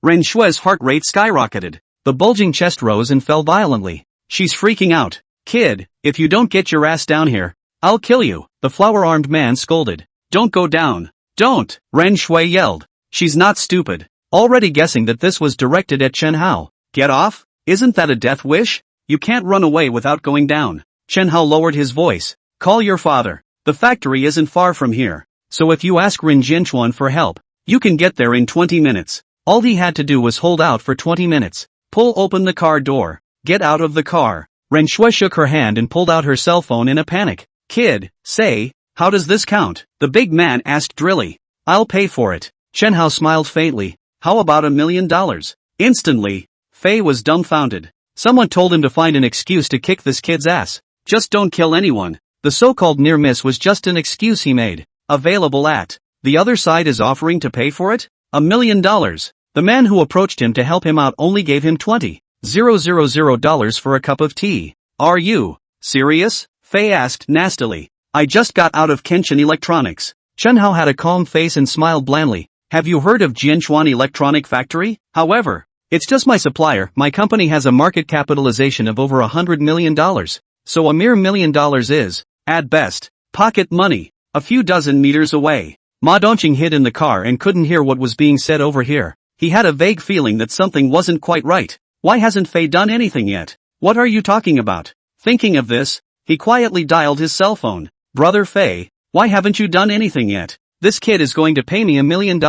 S1: Ren Shui's heart rate skyrocketed. The bulging chest rose and fell violently. She's freaking out. Kid, if you don't get your ass down here, I'll kill you, the flower-armed man scolded. Don't go down. Don't, Ren Shui yelled. She's not stupid. Already guessing that this was directed at Chen Hao. Get off? Isn't that a death wish? You can't run away without going down. Chen Hao lowered his voice. Call your father. The factory isn't far from here. So if you ask Rin Jinchuan for help, you can get there in 20 minutes. All he had to do was hold out for 20 minutes. Pull open the car door. Get out of the car. Ren Shui shook her hand and pulled out her cell phone in a panic. Kid, say, how does this count? The big man asked drily. I'll pay for it. Chen Hao smiled faintly. How about $1 million? Instantly, Fei was dumbfounded. Someone told him to find an excuse to kick this kid's ass. Just don't kill anyone. The so-called near miss was just an excuse he made. Available at. The other side is offering to pay for it? $1 million. The man who approached him to help him out only gave him $20,000 for a cup of tea. Are you serious? Fei asked nastily. I just got out of Kenshin Electronics. Chen Hao had a calm face and smiled blandly. Have you heard of Jianchuan Electronic Factory? However, it's just my supplier. My company has a market capitalization of over $100 million. So a mere $1 million is, at best, pocket money. A few dozen meters away. Ma Dongqing hid in the car and couldn't hear what was being said over here. He had a vague feeling that something wasn't quite right. Why hasn't Fei done anything yet? What are you talking about? Thinking of this, he quietly dialed his cell phone. Brother Fei, why haven't you done anything yet? This kid is going to pay me $1 million.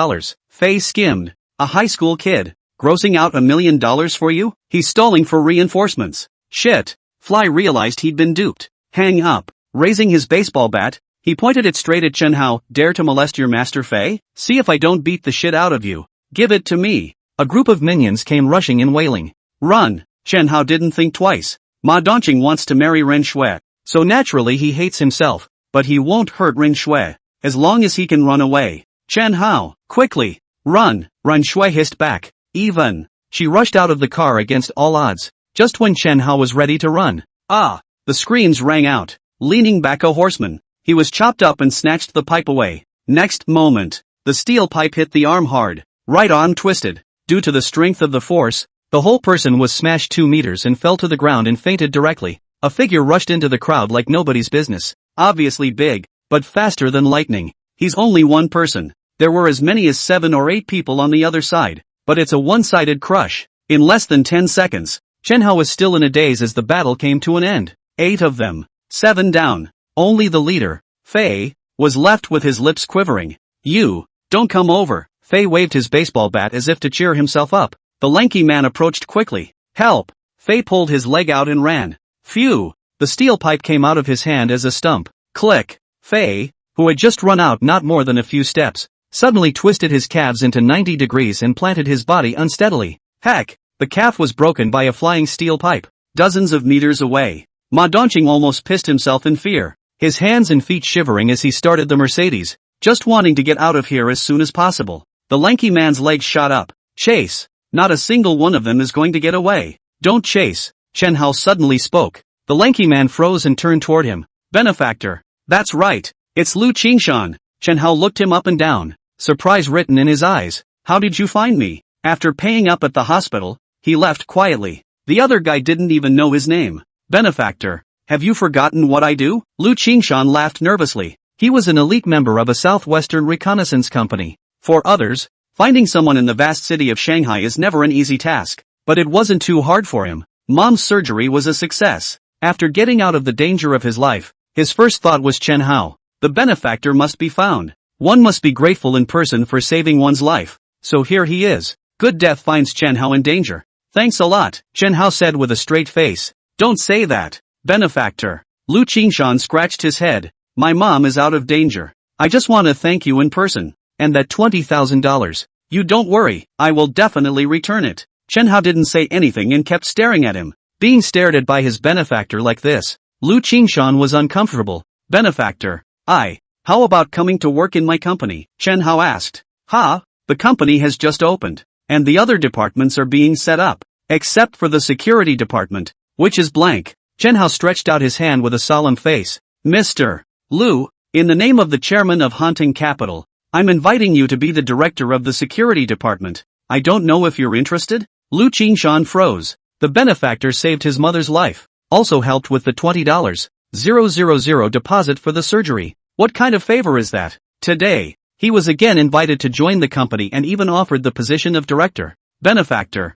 S1: Fei skimmed. A high school kid. Grossing out $1 million for you? He's stalling for reinforcements. Shit. Fly realized he'd been duped. Hang up. Raising his baseball bat, he pointed it straight at Chen Hao. Dare to molest your master Fei? See if I don't beat the shit out of you. Give it to me. A group of minions came rushing and wailing. Run. Chen Hao didn't think twice. Ma Dongqing wants to marry Ren Shui. So naturally he hates himself. But he won't hurt Ren Shui. As long as he can run away. Chen Hao, quickly. Run. Ren Shui hissed back. Even. She rushed out of the car against all odds. Just when Chen Hao was ready to run. Ah. The screams rang out. Leaning back a horseman. He was chopped up and snatched the pipe away. Next moment, the steel pipe hit the arm hard. Right arm twisted. Due to the strength of the force, the whole person was smashed 2 meters and fell to the ground and fainted directly. A figure rushed into the crowd like nobody's business. Obviously big, but faster than lightning. He's only one person. There were as many as 7 or 8 people on the other side. But it's a one-sided crush. In less than 10 seconds, Chen Hao was still in a daze as the battle came to an end. 8 of them. 7 down. Only the leader, Fei, was left with his lips quivering. You, don't come over. Fei waved his baseball bat as if to cheer himself up. The lanky man approached quickly. Help! Fei pulled his leg out and ran. Phew! The steel pipe came out of his hand as a stump. Click! Fei, who had just run out not more than a few steps, suddenly twisted his calves into 90 degrees and planted his body unsteadily. Heck! The calf was broken by a flying steel pipe. Dozens of meters away. Ma Dongqing almost pissed himself in fear. His hands and feet shivering as he started the Mercedes, just wanting to get out of here as soon as possible. The lanky man's legs shot up. Chase! Not a single one of them is going to get away. Don't chase, Chen Hao suddenly spoke. The lanky man froze and turned toward him. Benefactor. That's right. It's Lu Qingshan. Chen Hao looked him up and down. Surprise written in his eyes. How did you find me? After paying up at the hospital, he left quietly. The other guy didn't even know his name. Benefactor. Have you forgotten what I do? Lu Qingshan laughed nervously. He was an elite member of a southwestern reconnaissance company. For others, finding someone in the vast city of Shanghai is never an easy task. But it wasn't too hard for him. Mom's surgery was a success. After getting out of the danger of his life, his first thought was Chen Hao. The benefactor must be found. One must be grateful in person for saving one's life. So here he is. Good death finds Chen Hao in danger. Thanks a lot, Chen Hao said with a straight face. Don't say that. Benefactor. Lu Qingshan scratched his head. My mom is out of danger. I just want to thank you in person. And that $20,000. You don't worry, I will definitely return it. Chen Hao didn't say anything and kept staring at him. Being stared at by his benefactor like this, Lu Qingshan was uncomfortable. Benefactor. How about coming to work in my company? Chen Hao asked. The company has just opened. And the other departments are being set up. Except for the security department, which is blank. Chen Hao stretched out his hand with a solemn face. Mr. Lu, in the name of the chairman of Haunting Capital, I'm inviting you to be the director of the security department. I don't know if you're interested? Lu Qingshan froze. The benefactor saved his mother's life. Also helped with the $20,000 deposit for the surgery. What kind of favor is that? Today, he was again invited to join the company and even offered the position of director. Benefactor.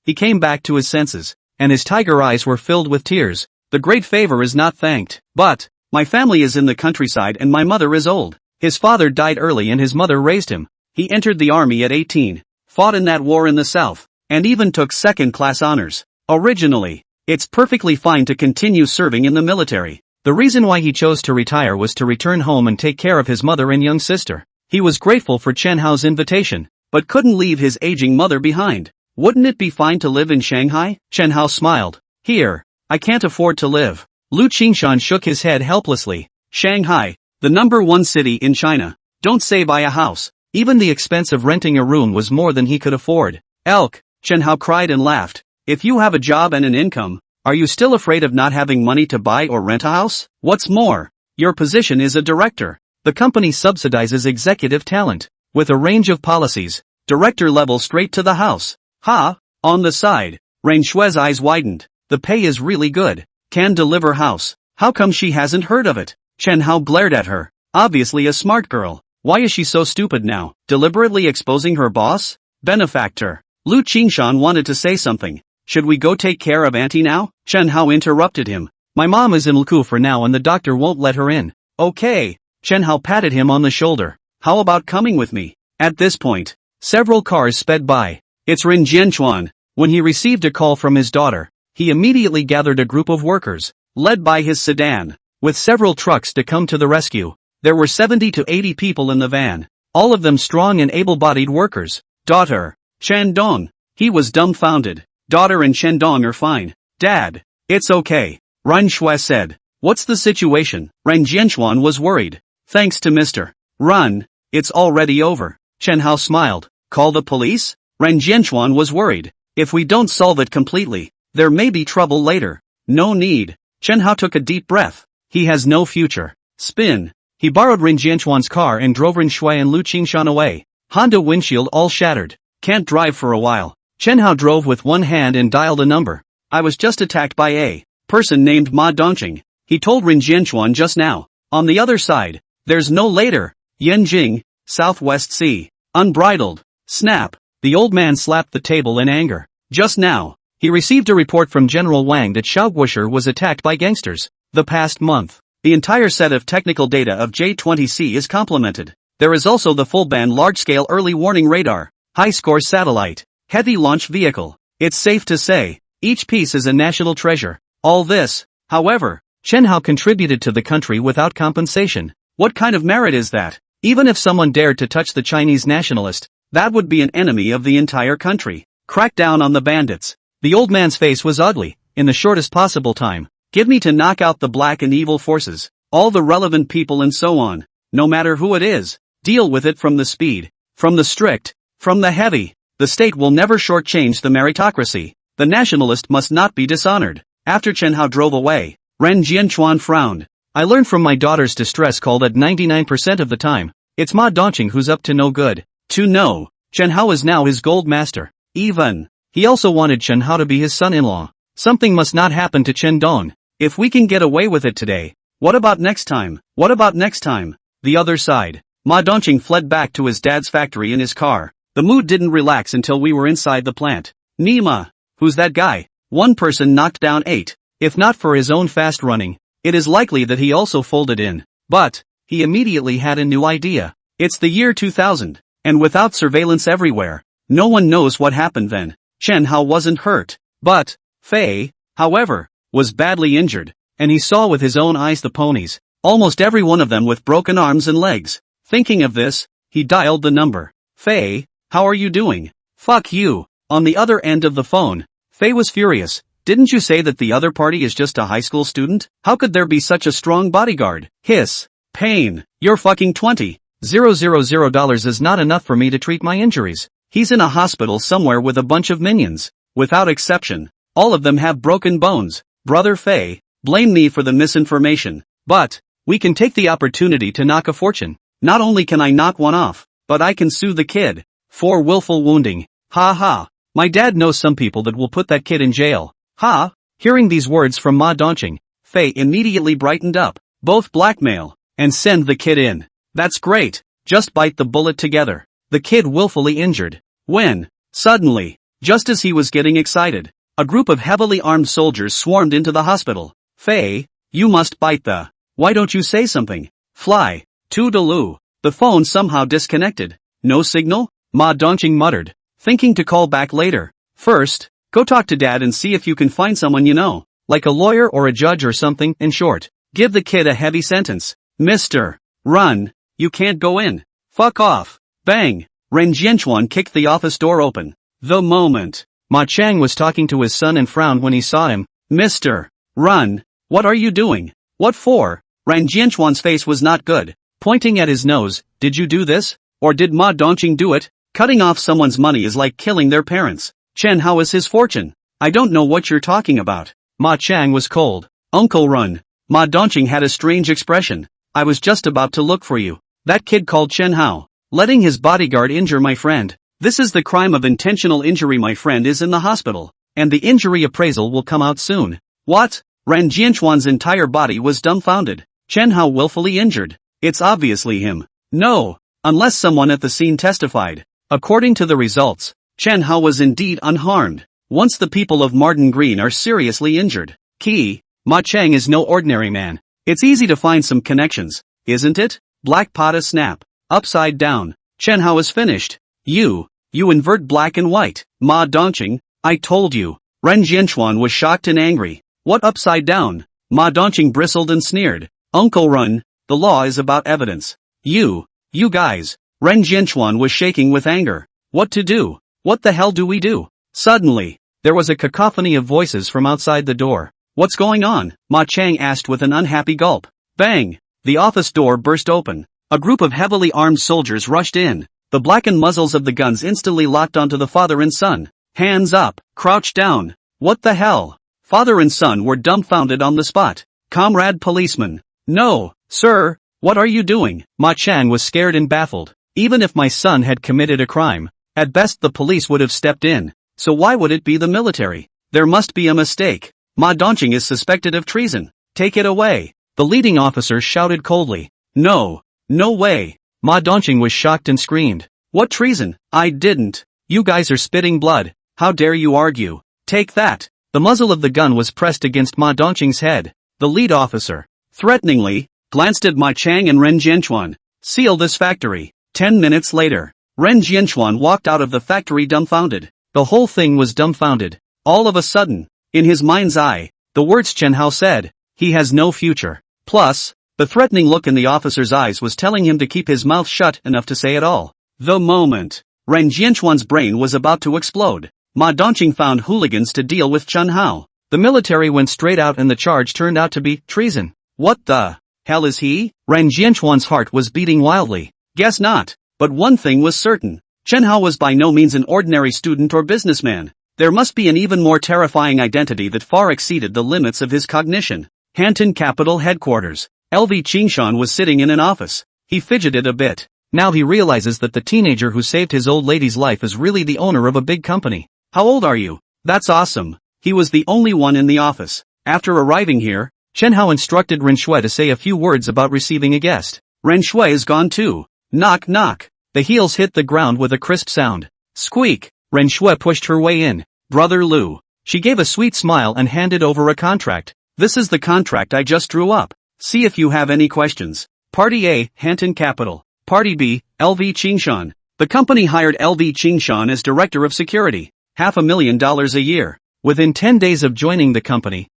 S1: He came back to his senses, and his tiger eyes were filled with tears. The great favor is not thanked. But, my family is in the countryside and my mother is old. His father died early and his mother raised him. He entered the army at 18, fought in that war in the south, and even took second-class honors. Originally, it's perfectly fine to continue serving in the military. The reason why he chose to retire was to return home and take care of his mother and young sister. He was grateful for Chen Hao's invitation, but couldn't leave his aging mother behind. Wouldn't it be fine to live in Shanghai? Chen Hao smiled. Here, I can't afford to live. Lu Qingshan shook his head helplessly. Shanghai, the #1 city in China. Don't say buy a house. Even the expense of renting a room was more than he could afford. Elk, Chen Hao cried and laughed. If you have a job and an income, are you still afraid of not having money to buy or rent a house? What's more, your position is a director. The company subsidizes executive talent, with a range of policies, director level straight to the house. On the side, Ren Shui's eyes widened. The pay is really good. Can deliver house. How come she hasn't heard of it? Chen Hao glared at her. Obviously a smart girl. Why is she so stupid now? Deliberately exposing her boss? Benefactor. Lu Qingshan wanted to say something. Should we go take care of Auntie now? Chen Hao interrupted him. My mom is in Luku for now and the doctor won't let her in. Okay. Chen Hao patted him on the shoulder. How about coming with me? At this point, several cars sped by. It's Ren Jianchuan. When he received a call from his daughter, he immediately gathered a group of workers, led by his sedan, with several trucks to come to the rescue. There were 70 to 80 people in the van, all of them strong and able-bodied workers. Daughter, Shandong. He was dumbfounded. Daughter and Shandong are fine. Dad, it's okay. Ren Shui said. What's the situation? Ren Jianchuan was worried. Thanks to Mr. Run, it's already over. Chen Hao smiled. Call the police? Ren Jianchuan was worried. If we don't solve it completely, there may be trouble later. No need. Chen Hao took a deep breath. He has no future. Spin. He borrowed Ren Jianchuan's car and drove Ren Shui and Lu Qingshan away. Honda windshield all shattered. Can't drive for a while. Chen Hao drove with one hand and dialed a number. I was just attacked by a person named Ma Dongqing. He told Ren Jianchuan just now. On the other side, there's no later. Yanjing, Southwest Sea. Unbridled. Snap. The old man slapped the table in anger. Just now, he received a report from General Wang that Xiaoguosher was attacked by gangsters. The past month, the entire set of technical data of J-20C is complemented. There is also the full-band large-scale early warning radar, high-score satellite, heavy launch vehicle. It's safe to say, each piece is a national treasure. All this, however, Chen Hao contributed to the country without compensation. What kind of merit is that? Even if someone dared to touch the Chinese nationalist, that would be an enemy of the entire country. Crack down on the bandits. The old man's face was ugly. In the shortest possible time, give me to knock out the black and evil forces, all the relevant people and so on. No matter who it is, deal with it from the speed, from the strict, from the heavy. The state will never shortchange the meritocracy. The nationalist must not be dishonored. After Chen Hao drove away, Ren Jianchuan frowned. I learned from my daughter's distress call that 99% of the time, it's Ma Dongqing who's up to no good. To know, Chen Hao is now his gold master. Even, he also wanted Chen Hao to be his son-in-law. Something must not happen to Chen Dong. If we can get away with it today, what about next time? What about next time? The other side. Ma Dongqing fled back to his dad's factory in his car. The mood didn't relax until we were inside the plant. Nima, who's that guy? One person knocked down 8. If not for his own fast running, it is likely that he also folded in. But, he immediately had a new idea. It's the year 2000. And without surveillance everywhere, no one knows what happened then. Chen Hao wasn't hurt. But, Fei, however, was badly injured, and he saw with his own eyes the ponies, almost every one of them with broken arms and legs. Thinking of this, he dialed the number. Fei, how are you doing? Fuck you. On the other end of the phone, Fei was furious. Didn't you say that the other party is just a high school student? How could there be such a strong bodyguard? Hiss. Pain. You're fucking 20. $000 is not enough for me to treat my injuries. He's in a hospital somewhere with a bunch of minions. Without exception, all of them have broken bones. Brother Fei, blame me for the misinformation. But, we can take the opportunity to knock a fortune. Not only can I knock one off, but I can sue the kid. For willful wounding. Ha ha. My dad knows some people that will put that kid in jail. Ha! Hearing these words from Ma Dongqing, Fei immediately brightened up. Both blackmail and send the kid in. That's great. Just bite the bullet together. The kid willfully injured. When, suddenly, just as he was getting excited, a group of heavily armed soldiers swarmed into the hospital. Fei, you must bite the. Why don't you say something? Fly. Toodaloo. The phone somehow disconnected. No signal? Ma Dongqing muttered, thinking to call back later. First, go talk to dad and see if you can find someone you know, like a lawyer or a judge or something. In short, give the kid a heavy sentence. Mister. Run. You can't go in. Fuck off. Bang. Ren Jianchuan kicked the office door open. The moment. Ma Chang was talking to his son and frowned when he saw him. Mister. Run. What are you doing? What for? Ren Jianchuan's face was not good. Pointing at his nose, did you do this? Or did Ma Dongqing do it? Cutting off someone's money is like killing their parents. Chen, how is his fortune? I don't know what you're talking about. Ma Chang was cold. Uncle Run. Ma Dongqing had a strange expression. I was just about to look for you. That kid called Chen Hao. Letting his bodyguard injure my friend. This is the crime of intentional injury. My friend is in the hospital, and the injury appraisal will come out soon. What? Ren Jianchuan's entire body was dumbfounded. Chen Hao willfully injured. It's obviously him. No. Unless someone at the scene testified. According to the results, Chen Hao was indeed unharmed. Once the people of Martin Green are seriously injured. Key. Ma Chang is no ordinary man. It's easy to find some connections, isn't it? Black Pada snap. Upside down. Chen Hao is finished. You invert black and white. Ma Dongqing, I told you. Ren Jianchuan was shocked and angry. What upside down? Ma Dongqing bristled and sneered. Uncle Run, the law is about evidence. You guys. Ren Jianchuan was shaking with anger. What to do? What the hell do we do? Suddenly, there was a cacophony of voices from outside the door. What's going on? Ma Chang asked with an unhappy gulp. Bang! The office door burst open. A group of heavily armed soldiers rushed in. The blackened muzzles of the guns instantly locked onto the father and son. Hands up, crouch down. What the hell? Father and son were dumbfounded on the spot. Comrade policeman. No, sir, what are you doing? Ma Chang was scared and baffled. Even if my son had committed a crime, at best the police would have stepped in. So why would it be the military? There must be a mistake. Ma Dongqing is suspected of treason. Take it away. The leading officer shouted coldly. No way. Ma Dongqing was shocked and screamed. What treason? I didn't. You guys are spitting blood. How dare you argue? Take that. The muzzle of the gun was pressed against Ma Dongqing's head. The lead officer, threateningly, glanced at Ma Chang and Ren Jianchuan. Seal this factory. 10 minutes later, Ren Jianchuan walked out of the factory dumbfounded. The whole thing was dumbfounded. All of a sudden, in his mind's eye, the words Chen Hao said, he has no future. Plus, the threatening look in the officer's eyes was telling him to keep his mouth shut enough to say it all. The moment, Ren Jianchuan's brain was about to explode. Ma Dongqing found hooligans to deal with Chen Hao. The military went straight out and the charge turned out to be treason. What the hell is he? Ren Jianchuan's heart was beating wildly. Guess not. But one thing was certain. Chen Hao was by no means an ordinary student or businessman. There must be an even more terrifying identity that far exceeded the limits of his cognition. Hanton Capital Headquarters. LV Qingshan was sitting in an office. He fidgeted a bit. Now he realizes that the teenager who saved his old lady's life is really the owner of a big company. How old are you? That's awesome. He was the only one in the office. After arriving here, Chen Hao instructed Ren Shui to say a few words about receiving a guest. Ren Shui is gone too. Knock knock. The heels hit the ground with a crisp sound. Squeak. Ren Shui pushed her way in. Brother Lu. She gave a sweet smile and handed over a contract. This is the contract I just drew up. See if you have any questions. Party A, Hanton Capital. Party B, LV Qingshan. The company hired LV Qingshan as Director of Security. $500,000 a year. Within 10 days of joining the company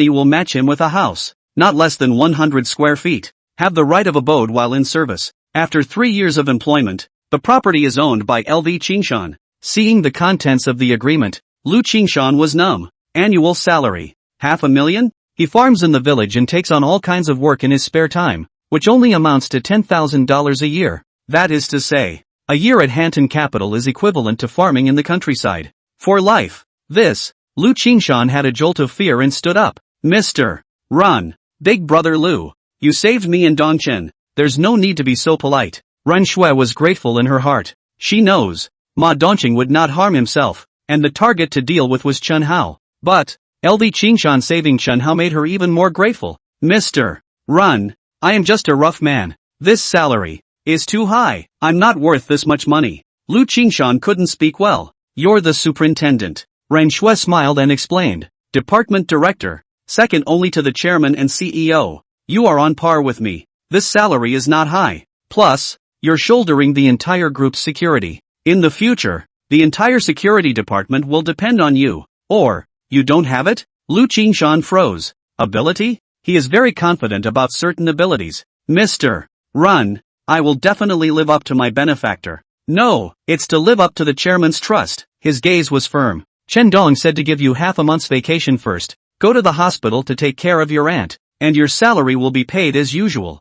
S1: will match him with a house, not less than 100 square feet. Have the right of abode while in service. After 3 years of employment, the property is owned by LV Qingshan. Seeing the contents of the agreement, Lu Qingshan was numb. Annual salary. $500,000? He farms in the village and takes on all kinds of work in his spare time, which only amounts to $10,000 a year. That is to say, a year at Hanton Capital is equivalent to farming in the countryside. For life. This. Lu Qingshan had a jolt of fear and stood up. Mr. Run. Big brother Lu. You saved me and Dongchen. There's no need to be so polite. Ren Shui was grateful in her heart. She knows Ma Dongqing would not harm himself, and the target to deal with was Chen Hao. But LV Qingshan saving Chen Hao made her even more grateful. Mr. Run, I am just a rough man. This salary is too high. I'm not worth this much money. Lu Qingshan couldn't speak well. You're the superintendent. Ren Shui smiled and explained. Department director, second only to the chairman and CEO. You are on par with me. This salary is not high. Plus, you're shouldering the entire group's security. In the future, the entire security department will depend on you. Or, you don't have it? Lu Qingshan froze. Ability? He is very confident about certain abilities. Mr. Run, I will definitely live up to my benefactor. No, it's to live up to the chairman's trust. His gaze was firm. Chen Dong said to give you half a month's vacation first. Go to the hospital to take care of your aunt, and your salary will be paid as usual.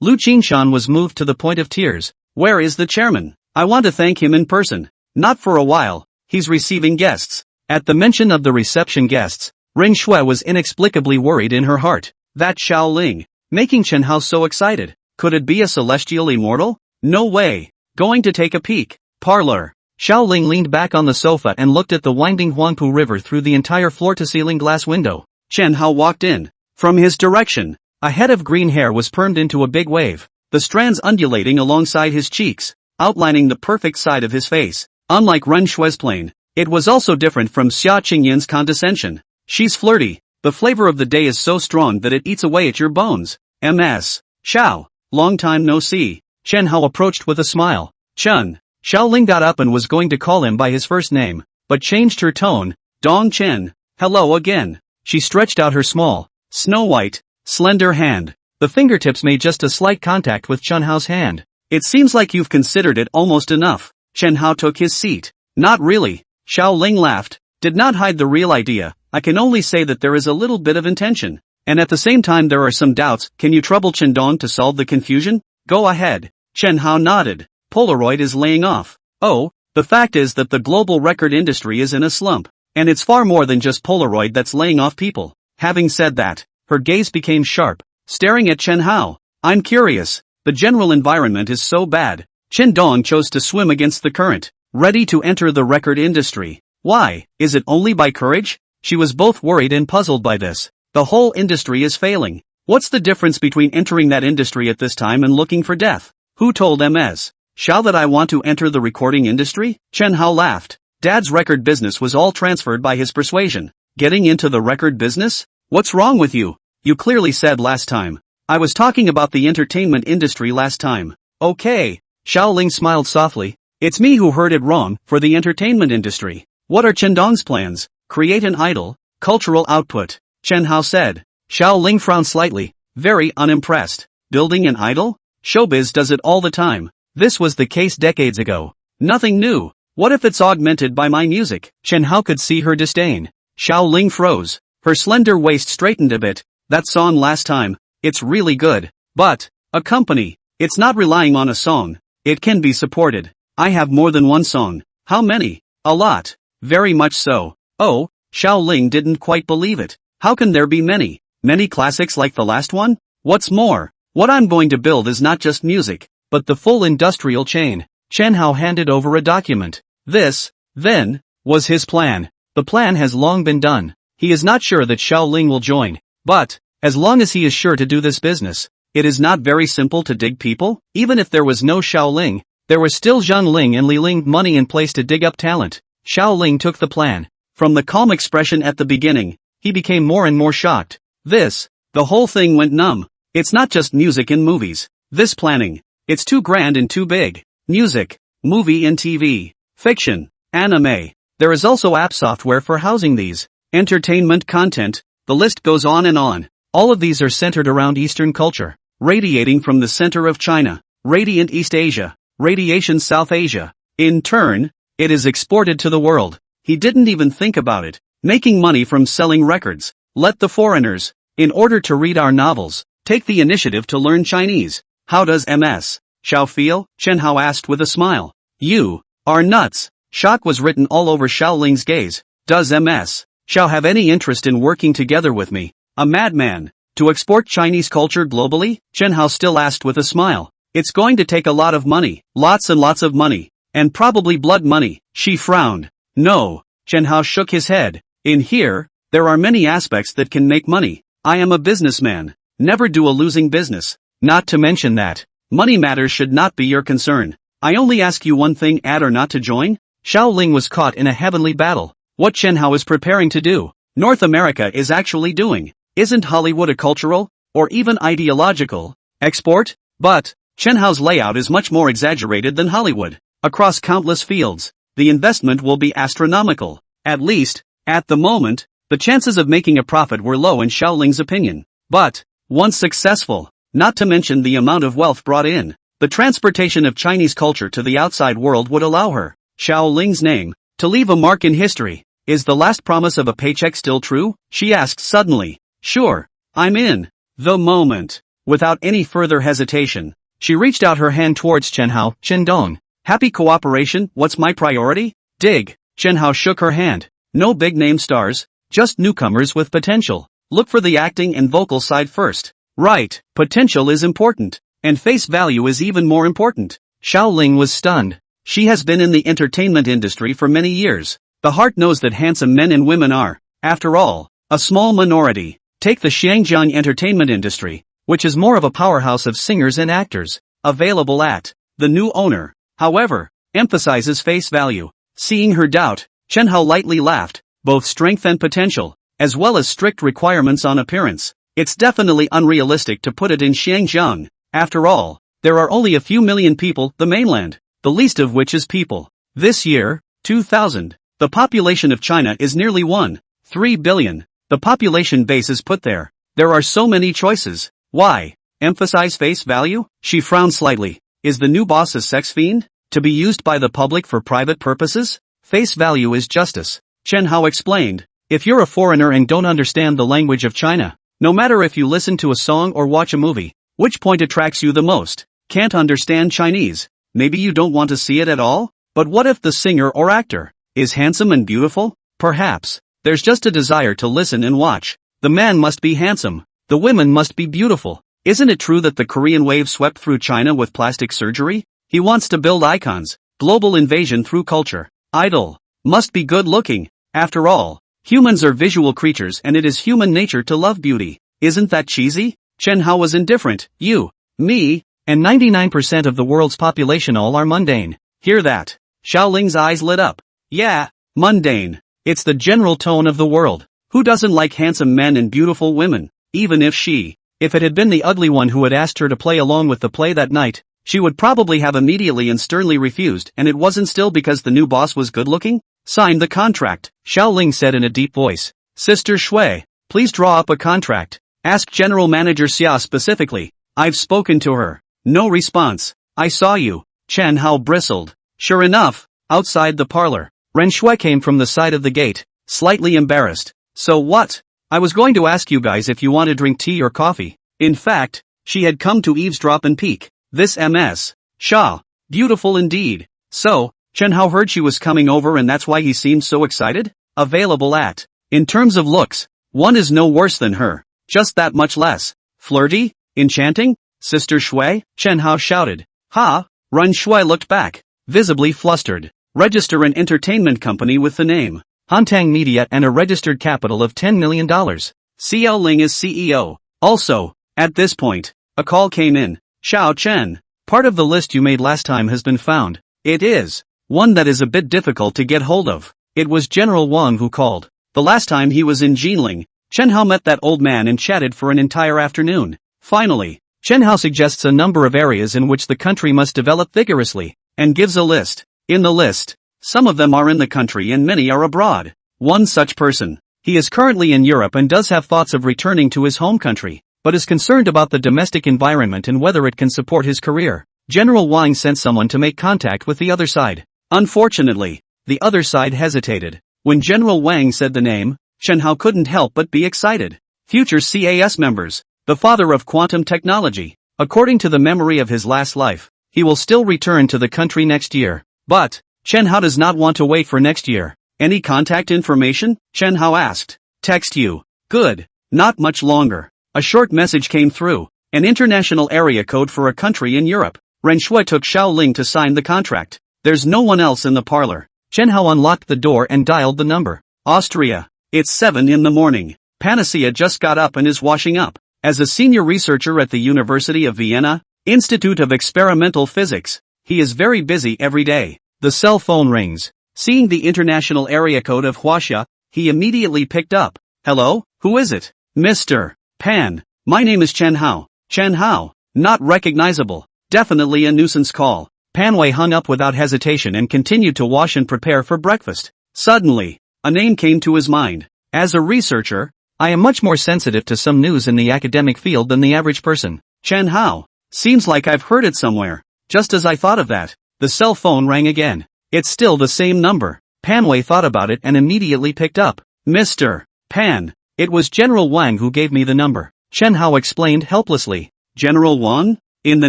S1: Lu Qingshan was moved to the point of tears. Where is the chairman? I want to thank him in person. Not for a while. He's receiving guests. At the mention of the reception guests, Ren Shui was inexplicably worried in her heart. That Xiao Ling, making Chen Hao so excited. Could it be a celestial immortal? No way. Going to take a peek. Parlor. Xiao Ling leaned back on the sofa and looked at the winding Huangpu River through the entire floor-to-ceiling glass window. Chen Hao walked in. From his direction, a head of green hair was permed into a big wave, the strands undulating alongside his cheeks, outlining the perfect side of his face. Unlike Ren Shui's plane, it was also different from Xia Qingyin's condescension. She's flirty. The flavor of the day is so strong that it eats away at your bones. MS. Xiao. Long time no see. Chen Hao approached with a smile. Chen. Xiao Ling got up and was going to call him by his first name, but changed her tone. Dong Chen. Hello again. She stretched out her small, snow-white, slender hand. The fingertips made just a slight contact with Chen Hao's hand. It seems like you've considered it almost enough. Chen Hao took his seat. Not really. Xiao Ling laughed. Did not hide the real idea. I can only say that there is a little bit of intention. And at the same time there are some doubts. Can you trouble Chen Dong to solve the confusion? Go ahead. Chen Hao nodded. Polaroid is laying off. Oh, the fact is that the global record industry is in a slump. And it's far more than just Polaroid that's laying off people. Having said that, her gaze became sharp, staring at Chen Hao. I'm curious. The general environment is so bad. Chen Dong chose to swim against the current, ready to enter the record industry. Why? Is it only by courage? She was both worried and puzzled by this. The whole industry is failing. What's the difference between entering that industry at this time and looking for death? Who told MS. Xiao that I want to enter the recording industry? Chen Hao laughed. Dad's record business was all transferred by his persuasion. Getting into the record business? What's wrong with you? You clearly said last time. I was talking about the entertainment industry last time. Okay. Xiao Ling smiled softly. It's me who heard it wrong, for the entertainment industry. What are Chen Dong's plans? Create an idol, cultural output. Chen Hao said. Xiao Ling frowned slightly, very unimpressed. Building an idol? Showbiz does it all the time. This was the case decades ago. Nothing new. What if it's augmented by my music? Chen Hao could see her disdain. Xiao Ling froze. Her slender waist straightened a bit. That song last time, it's really good. But, a company, it's not relying on a song. It can be supported. I have more than one song. How many? A lot. Very much so. Oh, Xiao Ling didn't quite believe it. How can there be many? Many classics like the last one? What's more, what I'm going to build is not just music, but the full industrial chain. Chen Hao handed over a document. This, then, was his plan. The plan has long been done. He is not sure that Xiao Ling will join. But, as long as he is sure to do this business, it is not very simple to dig people. Even if there was no Xiao Ling, there was still Zhang Ling and Li Ling money in place to dig up talent. Xiao Ling took the plan. From the calm expression at the beginning, he became more and more shocked. The whole thing went numb. It's not just music and movies. This planning, it's too grand and too big. Music, movie and TV, fiction, anime. There is also app software for housing these. Entertainment content, the list goes on and on. All of these are centered around Eastern culture, radiating from the center of China, radiant East Asia, radiation South Asia. In turn, it is exported to the world. He didn't even think about it. Making money from selling records. Let the foreigners, in order to read our novels, take the initiative to learn Chinese. How does MS. Xiao feel? Chen Hao asked with a smile. You are nuts. Shock was written all over Xiao Ling's gaze. Does MS. Xiao have any interest in working together with me? A madman. To export Chinese culture globally? Chen Hao still asked with a smile. It's going to take a lot of money. Lots and lots of money. And probably blood money. She frowned. No. Chen Hao shook his head. In here, there are many aspects that can make money. I am a businessman. Never do a losing business. Not to mention that money matters should not be your concern. I only ask you one thing, add or not to join? Xiao Ling was caught in a heavenly battle. What Chen Hao is preparing to do, North America is actually doing. Isn't Hollywood a cultural, or even ideological, export? But Chen Hao's layout is much more exaggerated than Hollywood. Across countless fields, the investment will be astronomical. At least, at the moment, the chances of making a profit were low in Xiao Ling's opinion. But once successful, not to mention the amount of wealth brought in, the transportation of Chinese culture to the outside world would allow her, Xiao Ling's name, to leave a mark in history. Is the last promise of a paycheck still true? She asked suddenly. Sure, I'm in. The moment. Without any further hesitation, she reached out her hand towards Chen Hao. Chen Dong. Happy cooperation, what's my priority? Dig. Chen Hao shook her hand. No big name stars, just newcomers with potential. Look for the acting and vocal side first. Right, potential is important, and face value is even more important. Xiao Ling was stunned. She has been in the entertainment industry for many years. The heart knows that handsome men and women are, after all, a small minority. Take the Xiangjiang entertainment industry, which is more of a powerhouse of singers and actors, available at. The new owner, however, emphasizes face value. Seeing her doubt, Chen Hao lightly laughed. Both strength and potential, as well as strict requirements on appearance. It's definitely unrealistic to put it in Xiangjiang. After all, there are only a few million people, the mainland, the least of which is people. This year, 2000, the population of China is nearly 1.3 billion. The population base is put there. There are so many choices. Why? Emphasize face value? She frowned slightly. Is the new boss a sex fiend? To be used by the public for private purposes? Face value is justice. Chen Hao explained. If you're a foreigner and don't understand the language of China, no matter if you listen to a song or watch a movie, which point attracts you the most? Can't understand Chinese? Maybe you don't want to see it at all? But what if the singer or actor is handsome and beautiful? Perhaps. There's just a desire to listen and watch. The man must be handsome. The women must be beautiful. Isn't it true that the Korean wave swept through China with plastic surgery? He wants to build icons. Global invasion through culture. Idol. Must be good looking. After all, humans are visual creatures and it is human nature to love beauty. Isn't that cheesy? Chen Hao was indifferent. You, me, and 99% of the world's population all are mundane. Hear that? Xiao Ling's eyes lit up. Yeah, mundane. It's the general tone of the world. Who doesn't like handsome men and beautiful women? Even if it had been the ugly one who had asked her to play along with the play that night, she would probably have immediately and sternly refused, and it wasn't still because the new boss was good looking? Sign the contract, Xiao Ling said in a deep voice. Sister Shui, please draw up a contract. Ask General Manager Xia specifically. I've spoken to her. No response. I saw you. Chen Hao bristled. Sure enough, outside the parlor, Ren Shui came from the side of the gate, slightly embarrassed. So what? I was going to ask you guys if you want to drink tea or coffee. In fact, she had come to eavesdrop and peek. This Ms. Sha. Beautiful indeed. So, Chen Hao heard she was coming over and that's why he seemed so excited? Available at. In terms of looks, one is no worse than her. Just that much less. Flirty? Enchanting? Sister Shui? Chen Hao shouted. Ha! Ren Shui looked back, visibly flustered. Register an entertainment company with the name Hantang Media and a registered capital of $10 million. Xiao Ling is CEO. Also, at this point, a call came in. Xiao Chen, part of the list you made last time has been found. It is one that is a bit difficult to get hold of. It was General Wang who called. The last time he was in Jinling, Chen Hao met that old man and chatted for an entire afternoon. Finally, Chen Hao suggests a number of areas in which the country must develop vigorously, and gives a list. In the list, some of them are in the country and many are abroad. One such person. He is currently in Europe and does have thoughts of returning to his home country, but is concerned about the domestic environment and whether it can support his career. General Wang sent someone to make contact with the other side. Unfortunately, the other side hesitated. When General Wang said the name, Chen Hao couldn't help but be excited. Future CAS members. The father of quantum technology. According to the memory of his last life, he will still return to the country next year. But Chen Hao does not want to wait for next year. Any contact information? Chen Hao asked. Text you. Good. Not much longer. A short message came through. An international area code for a country in Europe. Ren Shui took Xiao Ling to sign the contract. There's no one else in the parlor. Chen Hao unlocked the door and dialed the number. Austria. It's 7 in the morning. Panacea just got up and is washing up. As a senior researcher at the University of Vienna, Institute of Experimental Physics, he is very busy every day. The cell phone rings. Seeing the international area code of Huaxia, he immediately picked up. Hello, who is it? Mr. Pan. My name is Chen Hao. Chen Hao. Not recognizable. Definitely a nuisance call. Panwei hung up without hesitation and continued to wash and prepare for breakfast. Suddenly, a name came to his mind. As a researcher, I am much more sensitive to some news in the academic field than the average person. Chen Hao. Seems like I've heard it somewhere. Just as I thought of that, the cell phone rang again. It's still the same number. Panwei thought about it and immediately picked up. Mr. Pan. It was General Wang who gave me the number. Chen Hao explained helplessly. General Wang? In the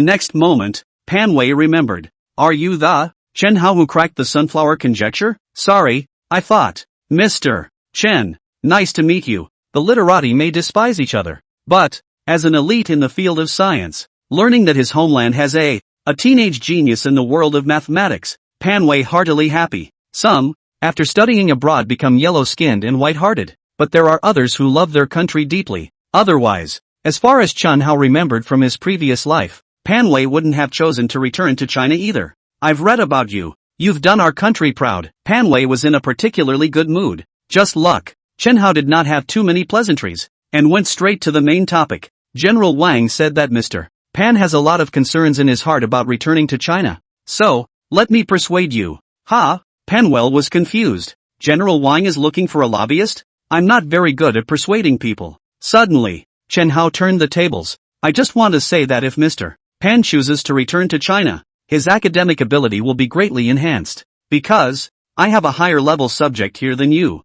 S1: next moment, Panwei remembered. Are you the Chen Hao who cracked the sunflower conjecture? Sorry, I thought. Mr. Chen. Nice to meet you. The literati may despise each other, but, as an elite in the field of science, learning that his homeland has a teenage genius in the world of mathematics, Panwei heartily happy. Some, after studying abroad, become yellow-skinned and white-hearted, but there are others who love their country deeply. Otherwise, as far as Chen Hao remembered from his previous life, Panwei wouldn't have chosen to return to China either. I've read about you. You've done our country proud. Panwei was in a particularly good mood. Just luck. Chen Hao did not have too many pleasantries, and went straight to the main topic. General Wang said that Mr. Pan has a lot of concerns in his heart about returning to China. So, let me persuade you. Ha? Panwei was confused. General Wang is looking for a lobbyist? I'm not very good at persuading people. Suddenly, Chen Hao turned the tables. I just want to say that if Mr. Pan chooses to return to China, his academic ability will be greatly enhanced. Because, I have a higher level subject here than you.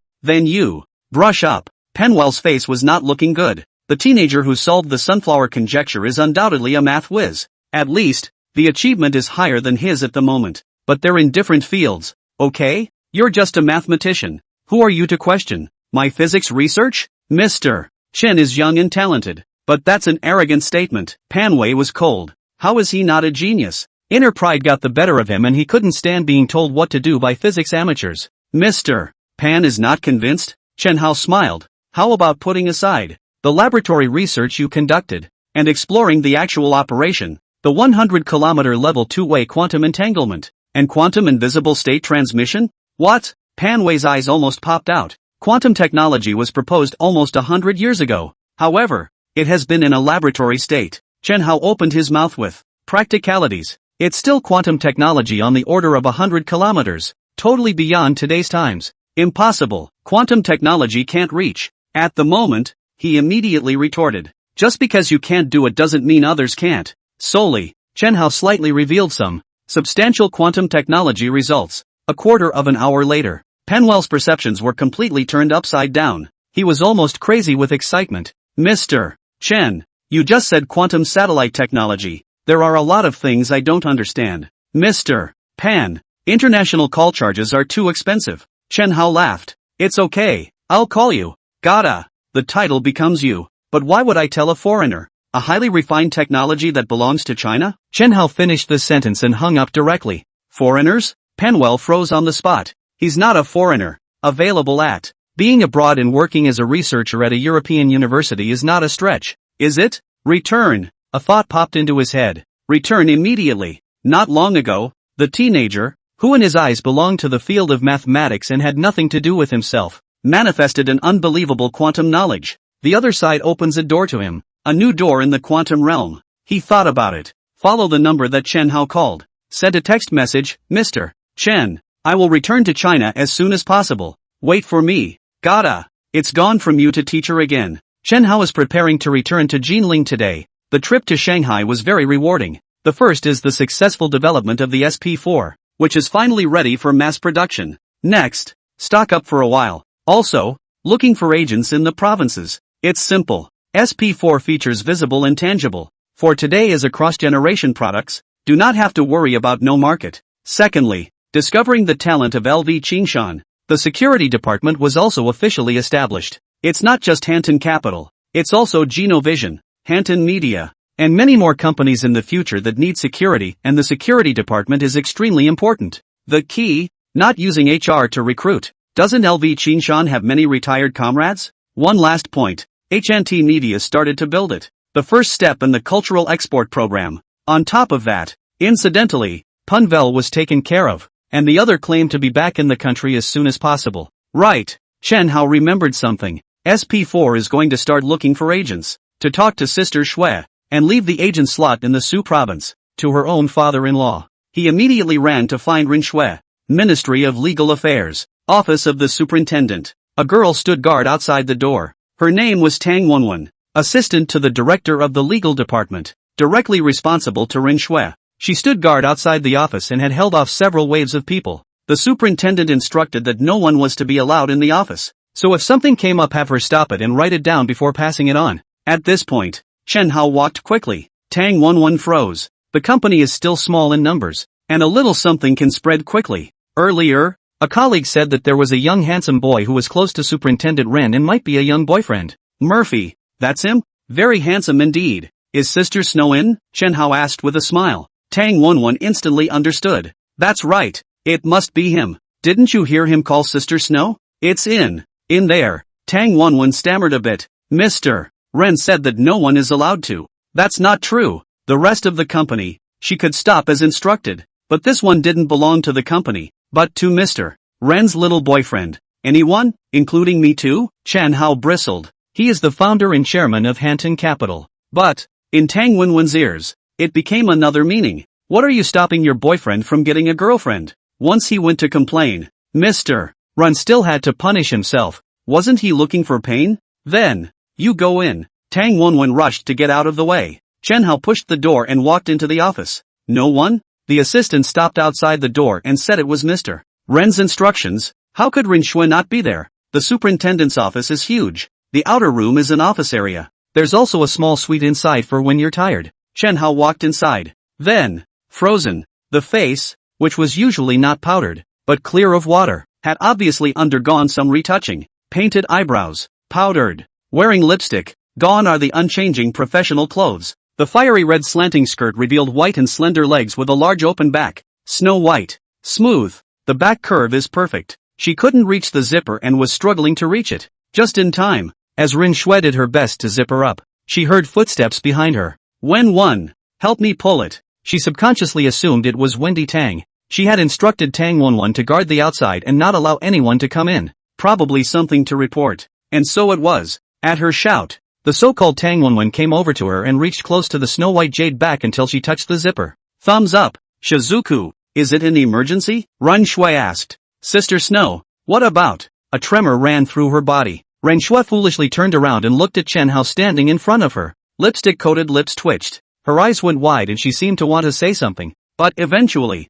S1: Brush up. Panwei's face was not looking good. The teenager who solved the sunflower conjecture is undoubtedly a math whiz. At least, the achievement is higher than his at the moment. But they're in different fields, okay? You're just a mathematician. Who are you to question my physics research? Mr. Chen is young and talented. But that's an arrogant statement. Panwei was cold. How is he not a genius? Inner pride got the better of him and he couldn't stand being told what to do by physics amateurs. Mr. Pan is not convinced? Chen Hao smiled. How about putting aside the laboratory research you conducted, and exploring the actual operation, the 100-kilometer level two-way quantum entanglement, and quantum invisible state transmission? What? Panwei's eyes almost popped out. Quantum technology was proposed almost 100 years ago. However, it has been in a laboratory state. Chen Hao opened his mouth with practicalities. It's still quantum technology on the order of 100 kilometers, totally beyond today's times. Impossible. Quantum technology can't reach. At the moment, he immediately retorted. Just because you can't do it doesn't mean others can't. Solely, Chen Hao slightly revealed some substantial quantum technology results. A quarter of an hour later, Panwei's perceptions were completely turned upside down. He was almost crazy with excitement. Mr. Chen, you just said quantum satellite technology. There are a lot of things I don't understand. Mr. Pan, international call charges are too expensive. Chen Hao laughed. It's okay, I'll call you. Gotta. The title becomes you. But why would I tell a foreigner? A highly refined technology that belongs to China? Chen Hao finished the sentence and hung up directly. Foreigners? Panwei froze on the spot. He's not a foreigner. Available at. Being abroad and working as a researcher at a European university is not a stretch, is it? Return. A thought popped into his head. Return immediately. Not long ago, the teenager, who in his eyes belonged to the field of mathematics and had nothing to do with himself, manifested an unbelievable quantum knowledge. The other side opens a door to him, a new door in the quantum realm. He thought about it. Follow the number that Chen Hao called. Sent a text message, Mr. Chen, I will return to China as soon as possible. Wait for me. Gotta. It's gone from you to teacher again. Chen Hao is preparing to return to Jinling today. The trip to Shanghai was very rewarding. The first is the successful development of the SP4, which is finally ready for mass production. Next, stock up for a while. Also, looking for agents in the provinces. It's simple. SP4 features visible and tangible. For today as a cross-generation products, do not have to worry about no market. Secondly, discovering the talent of LV Qingshan. The security department was also officially established. It's not just Hanton Capital. It's also Genovision, Hanton Media, and many more companies in the future that need security, and the security department is extremely important. The key? Not using HR to recruit. Doesn't LV Qinshan have many retired comrades? One last point. HNT Media started to build it. The first step in the cultural export program. On top of that, incidentally, Punvel was taken care of, and the other claimed to be back in the country as soon as possible. Right. Chen Hao remembered something. SP4 is going to start looking for agents, to talk to Sister Shui, and leave the agent slot in the Su province, to her own father-in-law. He immediately ran to find Rin Shui. Ministry of Legal Affairs, Office of the Superintendent. A girl stood guard outside the door. Her name was Tang Wenwen, assistant to the director of the legal department, directly responsible to Rin Shui. She stood guard outside the office and had held off several waves of people. The superintendent instructed that no one was to be allowed in the office, so if something came up, have her stop it and write it down before passing it on. At this point, Chen Hao walked quickly. Tang Wenwen froze. The company is still small in numbers, and a little something can spread quickly. Earlier, a colleague said that there was a young handsome boy who was close to Superintendent Ren and might be a young boyfriend. Murphy, that's him? Very handsome indeed. Is Sister Snow in? Chen Hao asked with a smile. Tang Wenwen instantly understood. That's right, it must be him. Didn't you hear him call Sister Snow? It's in there. Tang Wenwen stammered a bit. Mr. Ren said that no one is allowed to. That's not true. The rest of the company, she could stop as instructed, but this one didn't belong to the company, but to Mr. Ren's little boyfriend. Anyone, including me too? Chen Hao bristled. He is the founder and chairman of Hanton Capital. But, in Tang Wenwen's ears, it became another meaning. What are you stopping your boyfriend from getting a girlfriend? Once he went to complain, Mr. Ren still had to punish himself. Wasn't he looking for pain? Then, you go in. Tang Wenwen rushed to get out of the way. Chen Hao pushed the door and walked into the office. No one? The assistant stopped outside the door and said it was Mr. Ren's instructions. How could Rin Shui not be there? The superintendent's office is huge. The outer room is an office area. There's also a small suite inside for when you're tired. Chen Hao walked inside. Then, frozen. The face, which was usually not powdered, but clear of water, had obviously undergone some retouching. Painted eyebrows, powdered, wearing lipstick. Gone are the unchanging professional clothes. The fiery red slanting skirt revealed white and slender legs with a large open back. Snow white. Smooth. The back curve is perfect. She couldn't reach the zipper and was struggling to reach it. Just in time, as Rin Shui did her best to zip her up, she heard footsteps behind her. Wenwen, help me pull it. She subconsciously assumed it was Wendy Tang. She had instructed Tang Wenwen to guard the outside and not allow anyone to come in. Probably something to report. And so it was. At her shout, the so-called Tang Wenwen came over to her and reached close to the snow-white jade back until she touched the zipper. Thumbs up. Shizuku, is it an emergency? Ren Shui asked. Sister Snow, what about? A tremor ran through her body. Ren Shui foolishly turned around and looked at Chen Hao standing in front of her. Lipstick-coated lips twitched. Her eyes went wide and she seemed to want to say something. But eventually,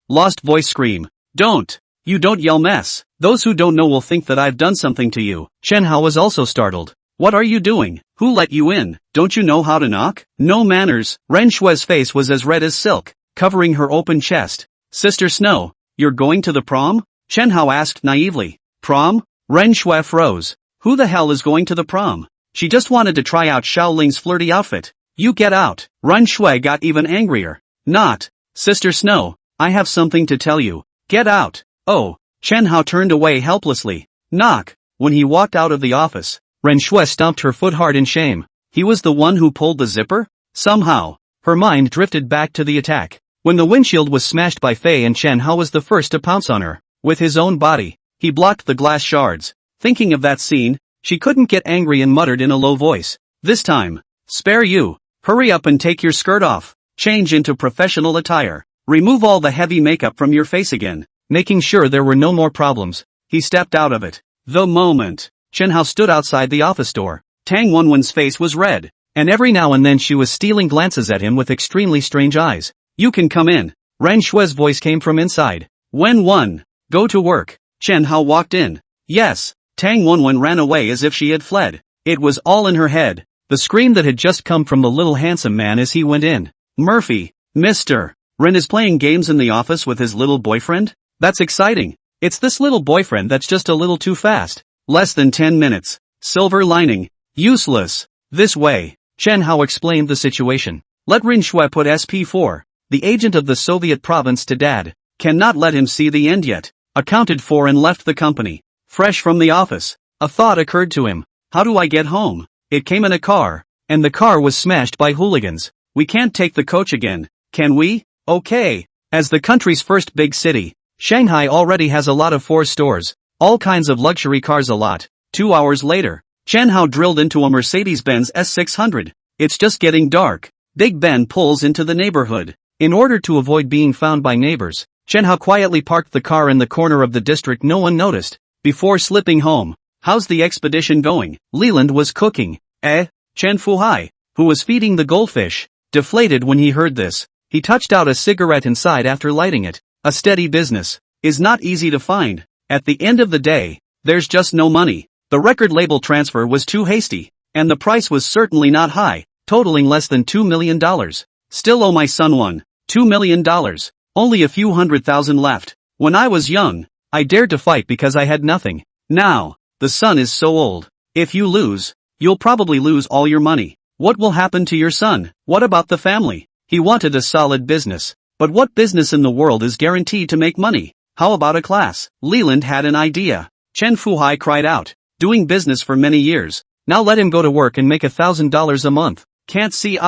S1: lost voice scream. Don't. You don't yell mess. Those who don't know will think that I've done something to you. Chen Hao was also startled. What are you doing? Who let you in? Don't you know how to knock? No manners. Ren Shui's face was as red as silk, covering her open chest. Sister Snow, you're going to the prom? Chen Hao asked naively. Prom? Ren Shui froze. Who the hell is going to the prom? She just wanted to try out Xiaoling's flirty outfit. You get out. Ren Shui got even angrier. Not. Sister Snow, I have something to tell you. Get out. Oh. Chen Hao turned away helplessly. Knock. When he walked out of the office, Ren Shui stomped her foot hard in shame. He was the one who pulled the zipper? Somehow, her mind drifted back to the attack. When the windshield was smashed by Fei and Chen Hao was the first to pounce on her. With his own body, he blocked the glass shards. Thinking of that scene, she couldn't get angry and muttered in a low voice. This time, spare you. Hurry up and take your skirt off. Change into professional attire. Remove all the heavy makeup from your face again. Making sure there were no more problems, he stepped out of it. The moment Chen Hao stood outside the office door, Tang Wenwen's face was red, and every now and then she was stealing glances at him with extremely strange eyes. You can come in. Ren Shui's voice came from inside. Wenwen, go to work. Chen Hao walked in. Yes. Tang Wenwen ran away as if she had fled. It was all in her head. The scream that had just come from the little handsome man as he went in. Murphy, Mr. Ren is playing games in the office with his little boyfriend? That's exciting. It's this little boyfriend that's just a little too fast. Less than 10 minutes. Silver lining. Useless. This way. Chen Hao explained the situation. Let Rin Shui put SP4, the agent of the Soviet province, to Dad. Cannot let him see the end yet. Accounted for and left the company. Fresh from the office, a thought occurred to him. How do I get home? It came in a car, and the car was smashed by hooligans. We can't take the coach again, can we? Okay. As the country's first big city, Shanghai already has a lot of 4 stores, all kinds of luxury cars a lot. 2 hours later, Chen Hao drilled into a Mercedes-Benz S600. It's just getting dark. Big Ben pulls into the neighborhood. In order to avoid being found by neighbors, Chen Hao quietly parked the car in the corner of the district no one noticed. Before slipping home, how's the expedition going? Leland was cooking. Chen Fuhai, who was feeding the goldfish, deflated when he heard this. He touched out a cigarette inside after lighting it. A steady business is not easy to find. At the end of the day, there's just no money. The record label transfer was too hasty, and the price was certainly not high, totaling less than $2 million. Still owe my son $2 million. Only a few $100,000 left. When I was young, I dared to fight because I had nothing. Now, the son is so old. If you lose, you'll probably lose all your money. What will happen to your son? What about the family? He wanted a solid business. But what business in the world is guaranteed to make money? How about a class? Leland had an idea. Chen Fuhai cried out. Doing business for many years. Now let him go to work and make $1,000 a month. Can't see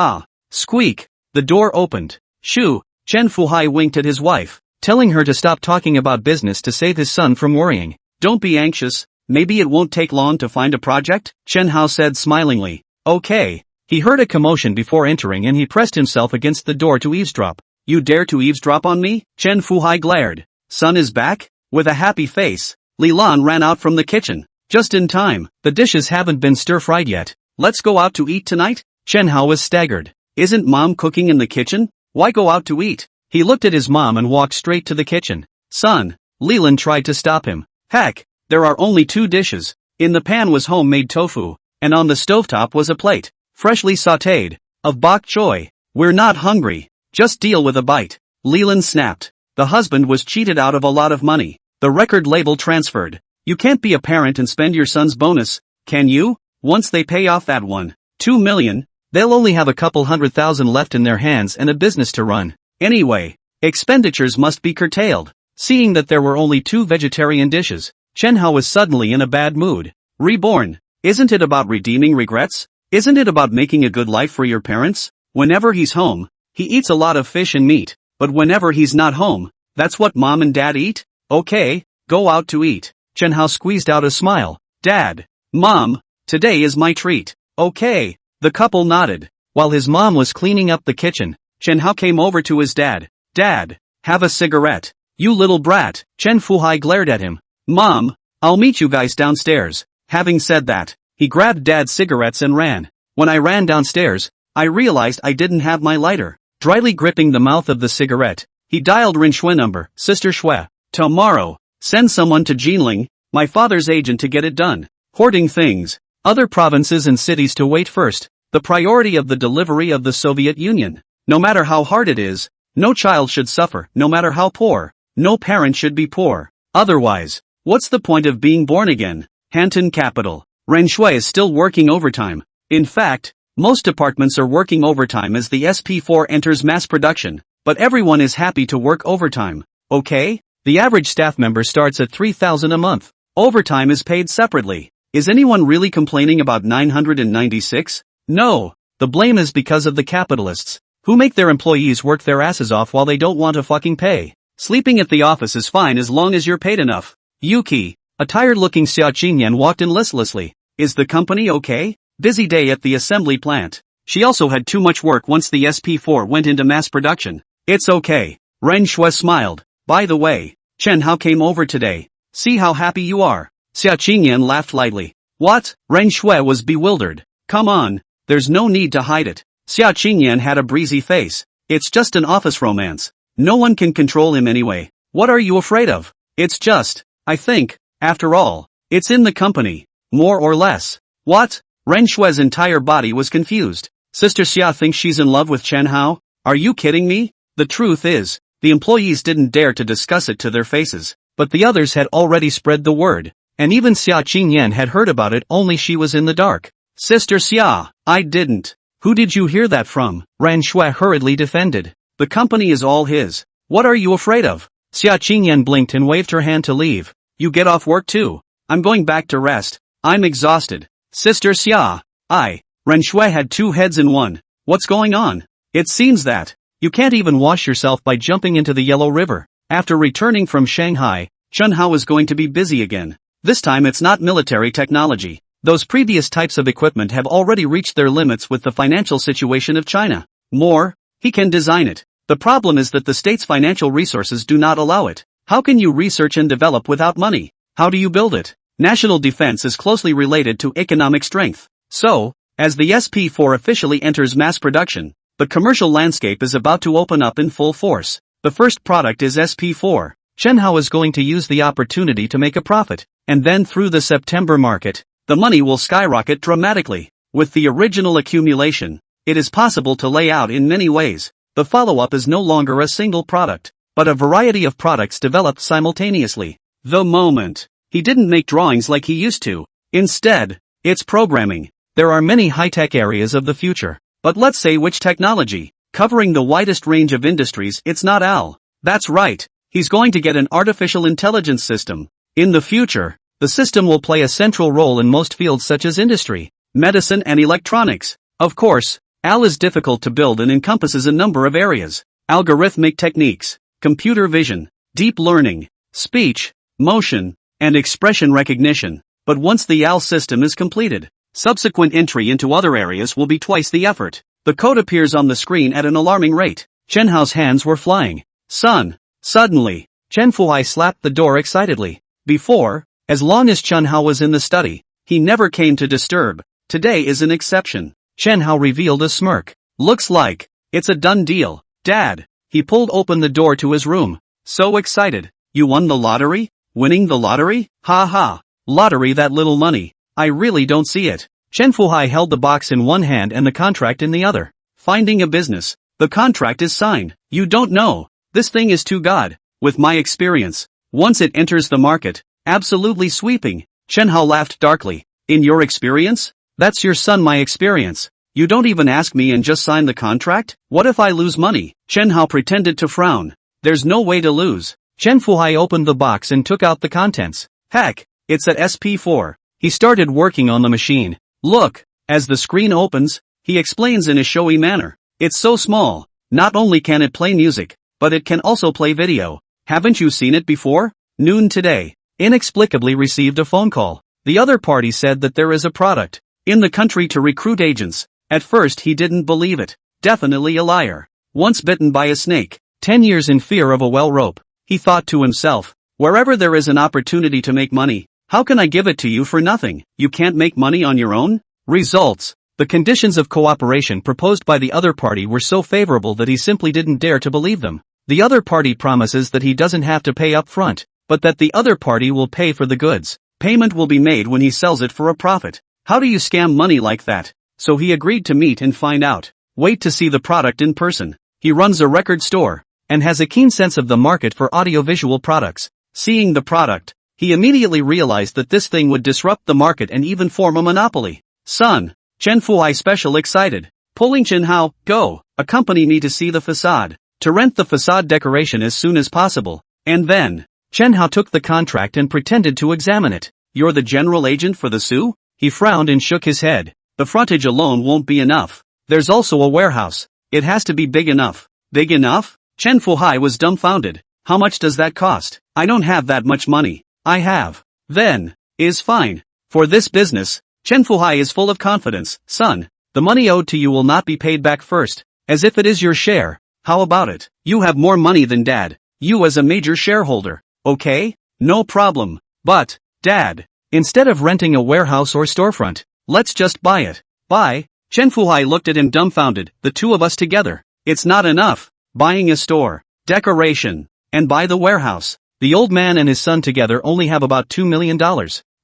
S1: Squeak. The door opened. Shoo. Chen Fuhai winked at his wife, telling her to stop talking about business to save his son from worrying. Don't be anxious. Maybe it won't take long to find a project? Chen Hao said smilingly. Okay. He heard a commotion before entering and he pressed himself against the door to eavesdrop. You dare to eavesdrop on me? Chen Fuhai glared. Son is back? With a happy face, Li Lan ran out from the kitchen. Just in time. The dishes haven't been stir-fried yet. Let's go out to eat tonight? Chen Hao was staggered. Isn't mom cooking in the kitchen? Why go out to eat? He looked at his mom and walked straight to the kitchen. Son, Leland tried to stop him. Heck, there are only 2 dishes. In the pan was homemade tofu, and on the stovetop was a plate, freshly sautéed, of bok choy. We're not hungry. Just deal with a bite. Leland snapped. The husband was cheated out of a lot of money. The record label transferred. You can't be a parent and spend your son's bonus, can you? Once they pay off that $2 million, they'll only have a couple $100,000 left in their hands and a business to run. Anyway, expenditures must be curtailed. Seeing that there were only 2 vegetarian dishes, Chen Hao was suddenly in a bad mood. Reborn. Isn't it about redeeming regrets? Isn't it about making a good life for your parents? Whenever he's home, he eats a lot of fish and meat, but whenever he's not home, that's what mom and dad eat? Okay, go out to eat. Chen Hao squeezed out a smile. Dad, Mom, today is my treat. Okay. The couple nodded. While his mom was cleaning up the kitchen, Chen Hao came over to his dad. Dad, have a cigarette. You little brat. Chen Fuhai glared at him. Mom, I'll meet you guys downstairs. Having said that, he grabbed Dad's cigarettes and ran. When I ran downstairs, I realized I didn't have my lighter. Dryly gripping the mouth of the cigarette, he dialed Rin Shui number. Sister Shui, tomorrow, send someone to Jinling, my father's agent, to get it done. Hoarding things. Other provinces and cities to wait first. The priority of the delivery of the Soviet Union. No matter how hard it is, no child should suffer. No matter how poor, no parent should be poor. Otherwise, what's the point of being born again? Hanton Capital. Ren Shui is still working overtime. In fact, most departments are working overtime as the SP4 enters mass production, but everyone is happy to work overtime. Okay? The average staff member starts at $3,000 a month. Overtime is paid separately. Is anyone really complaining about 996? No. The blame is because of the capitalists, who make their employees work their asses off while they don't want to fucking pay. Sleeping at the office is fine as long as you're paid enough. Yuki, a tired-looking Xia Qingyan, walked in listlessly. Is the company okay? Busy day at the assembly plant. She also had too much work once the SP4 went into mass production. It's okay. Ren Shui smiled. By the way, Chen Hao came over today. See how happy you are. Xia Qingyan laughed lightly. What? Ren Shui was bewildered. Come on, there's no need to hide it. Xia Qingyan had a breezy face. It's just an office romance. No one can control him anyway. What are you afraid of? It's just, I think, after all, it's in the company, more or less. What? Ren Shui's entire body was confused. Sister Xia thinks she's in love with Chen Hao? Are you kidding me? The truth is, the employees didn't dare to discuss it to their faces, but the others had already spread the word, and even Xia Qingyan had heard about it, only she was in the dark. Sister Xia, I didn't. Who did you hear that from? Ren Shui hurriedly defended. The company is all his. What are you afraid of? Xia Qingyan blinked and waved her hand to leave. You get off work too. I'm going back to rest. I'm exhausted. Sister Xia. Ren Shui had two heads in one. What's going on? It seems that you can't even wash yourself by jumping into the Yellow River. After returning from Shanghai, Chen Hao is going to be busy again. This time it's not military technology. Those previous types of equipment have already reached their limits with the financial situation of China. More, he can design it. The problem is that the state's financial resources do not allow it. How can you research and develop without money? How do you build it? National defense is closely related to economic strength. So, as the SP4 officially enters mass production, the commercial landscape is about to open up in full force. The first product is SP4. Chen Hao is going to use the opportunity to make a profit, and then through the September market, the money will skyrocket dramatically. With the original accumulation, it is possible to lay out in many ways. The follow-up is no longer a single product, but a variety of products developed simultaneously. The moment, he didn't make drawings like he used to. Instead, it's programming. There are many high-tech areas of the future, but let's say which technology, covering the widest range of industries. It's not AL. That's right, he's going to get an artificial intelligence system. In the future, the system will play a central role in most fields such as industry, medicine and electronics. Of course, AL is difficult to build and encompasses a number of areas: algorithmic techniques, computer vision, deep learning, speech, motion, and expression recognition. But once the AL system is completed, subsequent entry into other areas will be twice the effort. The code appears on the screen at an alarming rate. Chen Hao's hands were flying. Son! Suddenly, Chen Fuhai slapped the door excitedly. Before, as long as Chen Hao was in the study, he never came to disturb. Today is an exception. Chen Hao revealed a smirk. Looks like it's a done deal. Dad! He pulled open the door to his room. So excited. You won the lottery? Winning the lottery? Ha ha. Lottery, that little money. I really don't see it. Chen Fuhai held the box in one hand and the contract in the other. Finding a business. The contract is signed. You don't know. This thing is too good. With my experience, once it enters the market, absolutely sweeping. Chen Hao laughed darkly. In your experience? That's your son. My experience. You don't even ask me and just sign the contract? What if I lose money? Chen Hao pretended to frown. There's no way to lose. Chen Fuhai opened the box and took out the contents. Heck, it's at SP4. He started working on the machine. Look, as the screen opens, he explains in a showy manner. It's so small. Not only can it play music, but it can also play video. Haven't you seen it before? Noon today. Inexplicably received a phone call. The other party said that there is a product in the country to recruit agents. At first he didn't believe it. Definitely a liar. Once bitten by a snake, 10 years in fear of a well rope. He thought to himself, wherever there is an opportunity to make money, how can I give it to you for nothing? You can't make money on your own? Results. The conditions of cooperation proposed by the other party were so favorable that he simply didn't dare to believe them. The other party promises that he doesn't have to pay up front, but that the other party will pay for the goods. Payment will be made when he sells it for a profit. How do you scam money like that? So he agreed to meet and find out. Wait to see the product in person. He runs a record store and has a keen sense of the market for audiovisual products. Seeing the product, he immediately realized that this thing would disrupt the market and even form a monopoly. Son, Chen Fuhai special excited. Pulling Chen Hao, go, accompany me to see the facade. To rent the facade decoration as soon as possible. And then, Chen Hao took the contract and pretended to examine it. You're the general agent for the Sioux? He frowned and shook his head. The frontage alone won't be enough. There's also a warehouse. It has to be big enough. Big enough? Chen Fuhai was dumbfounded. How much does that cost? I don't have that much money. I have. Then, is fine. For this business, Chen Fuhai is full of confidence. Son, the money owed to you will not be paid back first, as if it is your share. How about it? You have more money than Dad. You as a major shareholder. Okay? No problem. But, Dad, instead of renting a warehouse or storefront, let's just buy it. Buy? Chen Fuhai looked at him dumbfounded. The two of us together. It's not enough. Buying a store, decoration, and buy the warehouse. The old man and his son together only have about $2 million.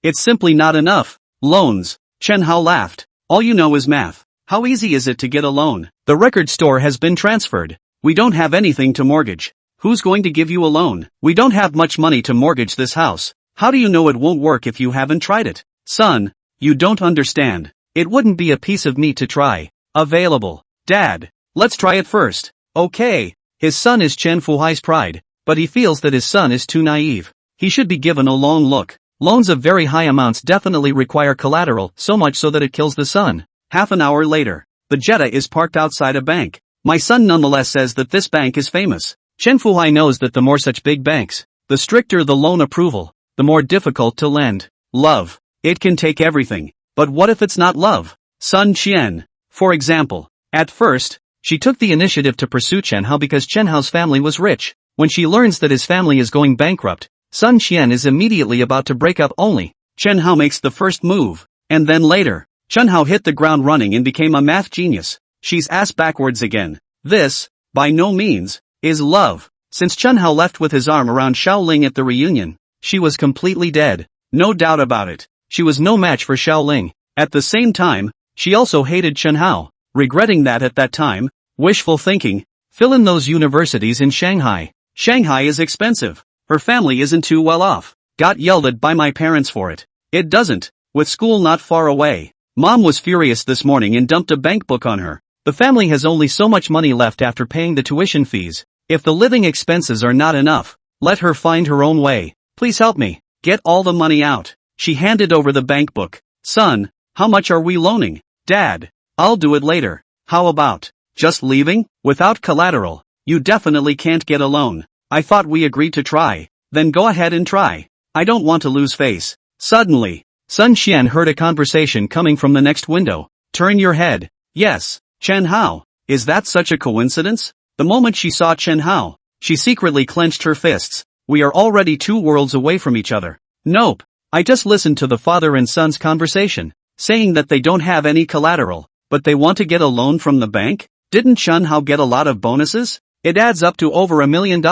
S1: It's simply not enough. Loans. Chen Hao laughed. All you know is math. How easy is it to get a loan? The record store has been transferred. We don't have anything to mortgage. Who's going to give you a loan? We don't have much money to mortgage this house. How do you know it won't work if you haven't tried it? Son, you don't understand. It wouldn't be a piece of meat to try. Available. Dad, let's try it first. Okay. His son is Chen Fuhai's pride, but he feels that his son is too naive. He should be given a loan. Look, loans of very high amounts definitely require collateral, so much so that it kills the son. Half an hour later, the Jetta is parked outside a bank. My son nonetheless says that this bank is famous. Chen Fuhai knows that the more such big banks, the stricter the loan approval, the more difficult to lend. Love. It can take everything. But what if it's not love? Sun Qian, for example. At first, she took the initiative to pursue Chen Hao because Chen Hao's family was rich. When she learns that his family is going bankrupt, Sun Qian is immediately about to break up. Only Chen Hao makes the first move, and then later, Chen Hao hit the ground running and became a math genius. She's ass backwards again. This, by no means, is love. Since Chen Hao left with his arm around Xiaoling at the reunion, she was completely dead. No doubt about it. She was no match for Xiaoling. At the same time, she also hated Chen Hao, regretting that at that time. Wishful thinking. Fill in those universities in Shanghai. Shanghai is expensive. Her family isn't too well off. Got yelled at by my parents for it. It doesn't, with school not far away. Mom was furious this morning and dumped a bank book on her. The family has only so much money left after paying the tuition fees. If the living expenses are not enough, let her find her own way. Please help me. Get all the money out. She handed over the bank book. Son, how much are we loaning? Dad, I'll do it later. How about just leaving? Without collateral, you definitely can't get a loan. I thought we agreed to try. Then go ahead and try. I don't want to lose face. Suddenly, Sun Qian heard a conversation coming from the next window. Turn your head. Yes, Chen Hao. Is that such a coincidence? The moment she saw Chen Hao, she secretly clenched her fists. We are already 2 worlds away from each other. Nope. I just listened to the father and son's conversation, saying that they don't have any collateral, but they want to get a loan from the bank? Didn't Chen Hao get a lot of bonuses? It adds up to over $1 million.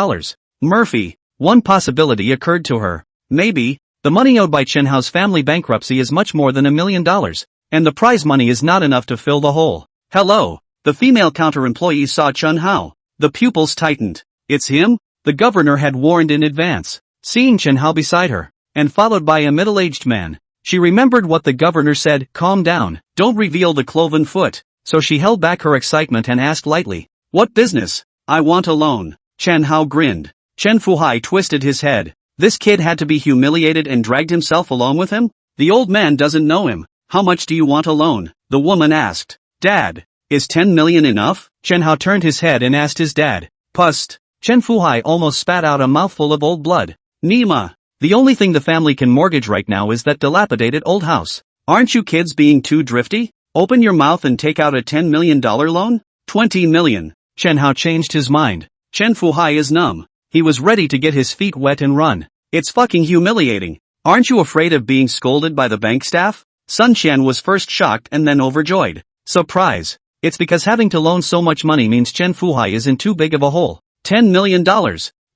S1: Murphy, one possibility occurred to her. Maybe, the money owed by Chen Hao's family bankruptcy is much more than $1 million, and the prize money is not enough to fill the hole. Hello, the female counter-employee saw Chen Hao. The pupils tightened. It's him? The governor had warned in advance. Seeing Chen Hao beside her, and followed by a middle-aged man, she remembered what the governor said. Calm down, don't reveal the cloven foot. So she held back her excitement and asked lightly, what business? I want a loan. Chen Hao grinned. Chen Fuhai twisted his head. This kid had to be humiliated and dragged himself along with him? The old man doesn't know him. How much do you want a loan? The woman asked. Dad, is 10 million enough? Chen Hao turned his head and asked his dad. Pust. Chen Fuhai almost spat out a mouthful of old blood. Nima. The only thing the family can mortgage right now is that dilapidated old house. Aren't you kids being too drifty? Open your mouth and take out a $10 million loan? 20 million. Chen Hao changed his mind. Chen Fuhai is numb. He was ready to get his feet wet and run. It's fucking humiliating. Aren't you afraid of being scolded by the bank staff? Sun Qian was first shocked and then overjoyed. Surprise. It's because having to loan so much money means Chen Fuhai is in too big of a hole. $10 million.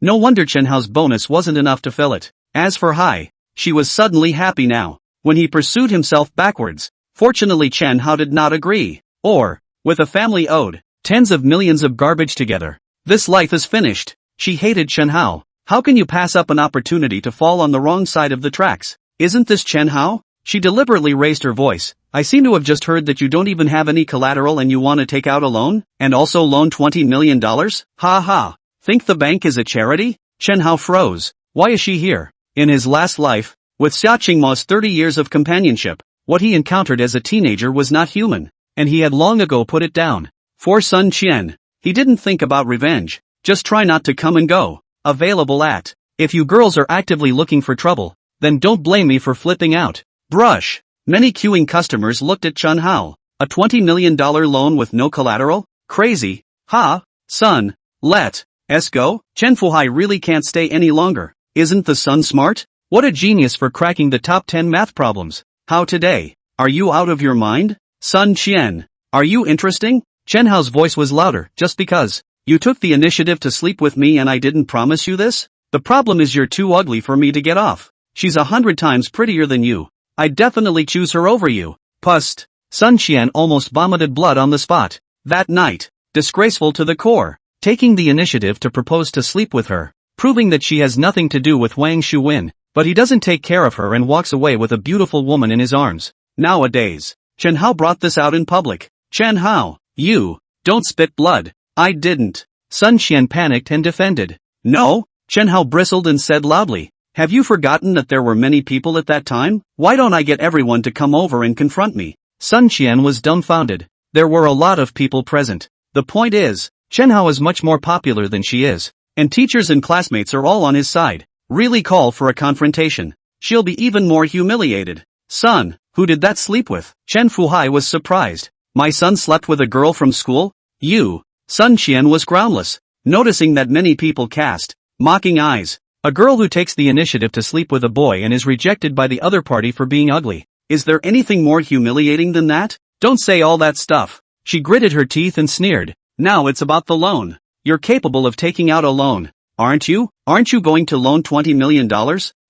S1: No wonder Chen Hao's bonus wasn't enough to fill it. As for Hai, she was suddenly happy now. When he pursued himself backwards, fortunately Chen Hao did not agree. Or, with a family owed tens of millions of garbage together, this life is finished. She hated Chen Hao. How can you pass up an opportunity to fall on the wrong side of the tracks? Isn't this Chen Hao? She deliberately raised her voice. I seem to have just heard that you don't even have any collateral and you want to take out a loan? And also loan $20 million? Ha ha. Think the bank is a charity? Chen Hao froze. Why is she here? In his last life, with Xia Qingmao's 30 years of companionship, what he encountered as a teenager was not human, and he had long ago put it down. For Sun Qian, he didn't think about revenge. Just try not to come and go. Available at. If you girls are actively looking for trouble, then don't blame me for flipping out. Brush. Many queuing customers looked at Chen Hao. A $20 million loan with no collateral? Crazy. Ha, son. Let's go. Chen Fuhai really can't stay any longer. Isn't the son smart? What a genius for cracking the top 10 math problems. How today? Are you out of your mind? Sun Qian. Are you interesting? Chen Hao's voice was louder. Just because you took the initiative to sleep with me and I didn't promise you this? The problem is you're too ugly for me to get off. She's 100 times prettier than you. I'd definitely choose her over you. Pust. Sun Qian almost vomited blood on the spot. That night, disgraceful to the core, taking the initiative to propose to sleep with her, proving that she has nothing to do with Wang Shuwen, but he doesn't take care of her and walks away with a beautiful woman in his arms. Nowadays, Chen Hao brought this out in public. Chen Hao, you, don't spit blood. I didn't. Sun Qian panicked and defended. No, Chen Hao bristled and said loudly, "Have you forgotten that there were many people at that time? Why don't I get everyone to come over and confront me?" Sun Qian was dumbfounded. There were a lot of people present. The point is, Chen Hao is much more popular than she is. And teachers and classmates are all on his side. Really call for a confrontation. She'll be even more humiliated. "Son, who did that sleep with?" Chen Fuhai was surprised. "My son slept with a girl from school? You?" Sun Qian was groundless, noticing that many people cast mocking eyes. A girl who takes the initiative to sleep with a boy and is rejected by the other party for being ugly. Is there anything more humiliating than that? Don't say all that stuff. She gritted her teeth and sneered. "Now it's about the loan. You're capable of taking out a loan, aren't you? Aren't you going to loan $20 million?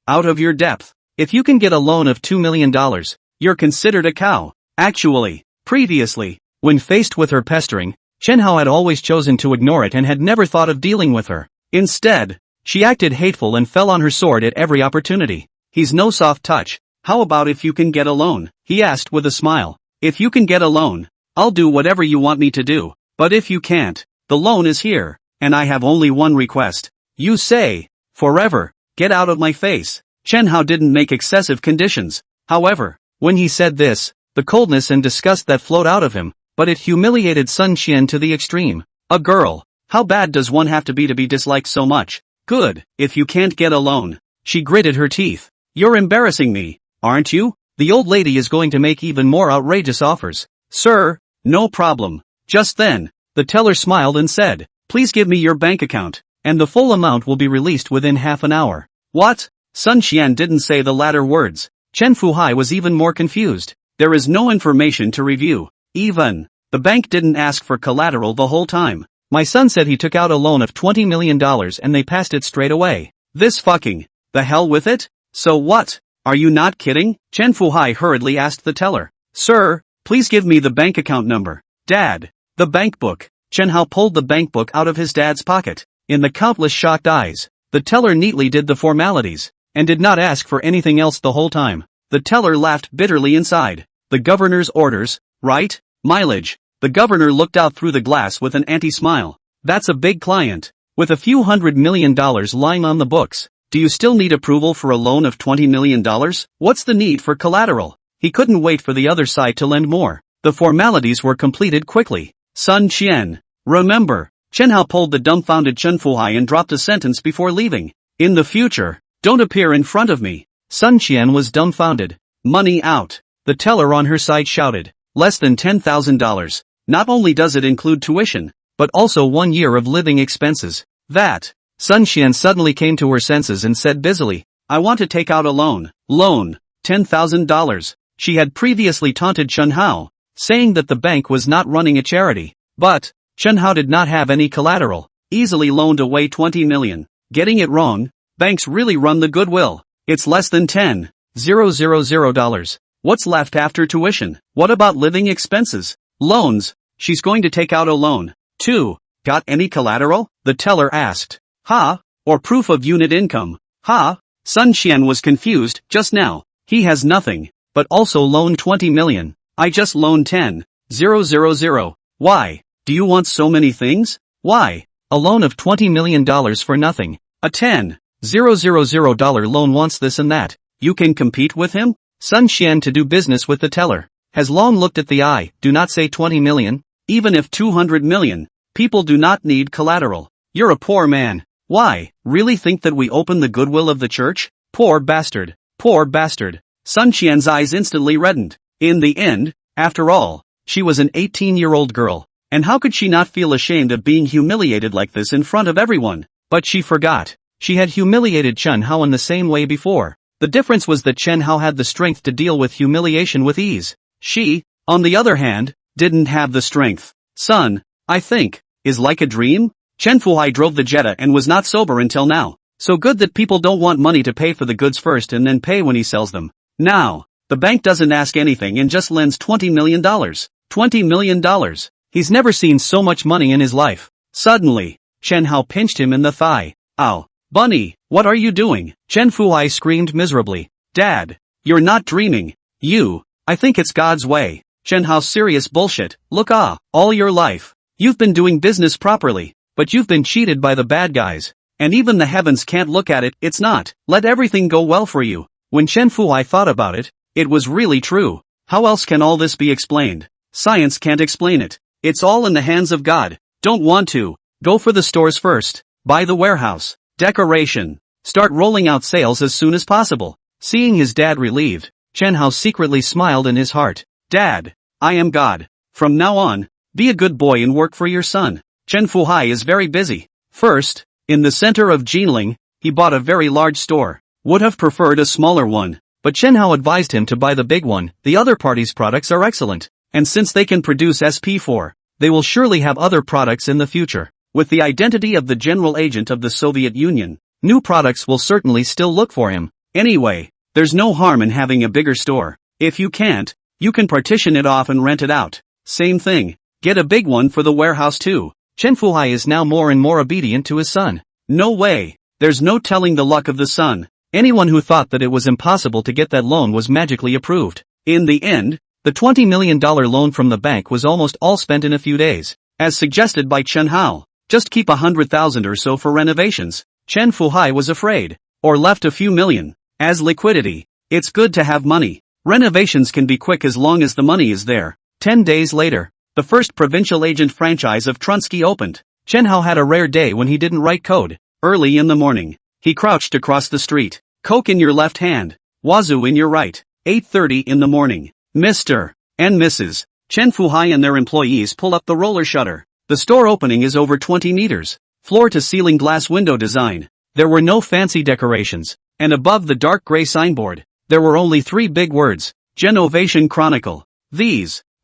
S1: Out of your depth. If you can get a loan of $2 million, you're considered a cow." Actually, previously, when faced with her pestering, Chen Hao had always chosen to ignore it and had never thought of dealing with her. Instead, she acted hateful and fell on her sword at every opportunity. "He's no soft touch. How about if you can get a loan?" he asked with a smile. "If you can get a loan, I'll do whatever you want me to do. But if you can't, the loan is here, and I have only one request. You say, forever, get out of my face." Chen Hao didn't make excessive conditions. However, when he said this, the coldness and disgust that flowed out of him, but it humiliated Sun Qian to the extreme. A girl. How bad does one have to be disliked so much? "Good, if you can't get a loan." She gritted her teeth. "You're embarrassing me, aren't you?" The old lady is going to make even more outrageous offers. "Sir, no problem." Just then, the teller smiled and said, "Please give me your bank account, and the full amount will be released within half an hour." What? Sun Qian didn't say the latter words. Chen Fuhai was even more confused. There is no information to review. Even, the bank didn't ask for collateral the whole time. My son said he took out a loan of $20 million and they passed it straight away. This fucking, the hell with it? So what? Are you not kidding? Chen Fuhai hurriedly asked the teller. "Sir, please give me the bank account number." "Dad, the bank book." Chen Hao pulled the bank book out of his dad's pocket. In the countless shocked eyes, the teller neatly did the formalities, and did not ask for anything else the whole time. The teller laughed bitterly inside. "The governor's orders, right? Mileage." The governor looked out through the glass with an anti-smile. "That's a big client. With a few $100 million lying on the books. Do you still need approval for a loan of $20 million? What's the need for collateral?" He couldn't wait for the other side to lend more. The formalities were completed quickly. "Sun Qian, remember." Chen Hao pulled the dumbfounded Chen Fuhai and dropped a sentence before leaving. "In the future, don't appear in front of me." Sun Qian was dumbfounded. "Money out." The teller on her side shouted. "Less than $10,000. Not only does it include tuition, but also 1 year of living expenses." That. Sun Qian suddenly came to her senses and said busily, "I want to take out a loan." Loan, $10,000. She had previously taunted Chen Hao, saying that the bank was not running a charity. But, Chen Hao did not have any collateral, easily loaned away $20 million. Getting it wrong, banks really run the goodwill. It's less than $10,000. What's left after tuition? What about living expenses? Loans. She's going to take out a loan. 2. Got any collateral? The teller asked. "Ha? Or proof of unit income? Ha?" Sun Qian was confused just now. He has nothing, but also loaned $20 million. "I just loaned $10,000. Why? Do you want so many things? Why? A loan of $20 million for nothing. A $10,000 loan wants this and that. You can compete with him?" Sun Qian, to do business with the teller, has long looked at the eye. "Do not say 20 million. Even if 200 million, people do not need collateral. You're a poor man. Why, really think that we open the goodwill of the church? Poor bastard. Poor bastard." Sun Qian's eyes instantly reddened. In the end, after all, she was an 18-year-old girl, and how could she not feel ashamed of being humiliated like this in front of everyone? But she forgot. She had humiliated Chen Hao in the same way before. The difference was that Chen Hao had the strength to deal with humiliation with ease. She, on the other hand, didn't have the strength. "Son, I think, is like a dream?" Chen Fuhai drove the Jetta and was not sober until now. So good that people don't want money to pay for the goods first and then pay when he sells them. Now, the bank doesn't ask anything and just lends $20 million. $20 million. He's never seen so much money in his life. Suddenly, Chen Hao pinched him in the thigh. "Ow. Bunny, what are you doing?" Chen Fuhai screamed miserably. "Dad, you're not dreaming. I think it's God's way." Chen Hao, serious bullshit. "Look all your life, you've been doing business properly, but you've been cheated by the bad guys. And even the heavens can't look at it, it's not. Let everything go well for you. When Chen Fuhai thought about it, it was really true. How else can all this be explained? Science can't explain it. It's all in the hands of God. Don't want to. Go for the stores first. Buy the warehouse. Decoration. Start rolling out sales as soon as possible. Seeing his dad relieved, Chen Hao secretly smiled in his heart. Dad, I am God. From now on, be a good boy and work for your son. Chen Fuhai is very busy. First, in the center of Jinling, he bought a very large store. Would have preferred a smaller one, but Chen Hao advised him to buy the big one. The other party's products are excellent, and since they can produce SP4, they will surely have other products in the future. With the identity of the general agent of the Soviet Union, new products will certainly still look for him. Anyway, there's no harm in having a bigger store. If you can't, you can partition it off and rent it out. Same thing, get a big one for the warehouse too. Chen Fuhai is now more and more obedient to his son. No way, there's no telling the luck of the son. Anyone who thought that it was impossible to get that loan was magically approved. In the end, the $20 million loan from the bank was almost all spent in a few days. As suggested by Chen Hao, just keep 100,000 or so for renovations. Chen Fuhai was afraid, or left a few million. As liquidity, it's good to have money. Renovations can be quick as long as the money is there. 10 days later, the first provincial agent franchise of Trunsky opened. Chen Hao had a rare day when he didn't write code. Early in the morning, he crouched across the street. Coke in your left hand, wazoo in your right. 8:30 in the morning. Mr. and Mrs. Chen Fuhai and their employees pull up the roller shutter. The store opening is over 20 meters. Floor-to-ceiling glass window design. There were no fancy decorations, and above the dark gray signboard, there were only 3 big words. Genovation Chronicle.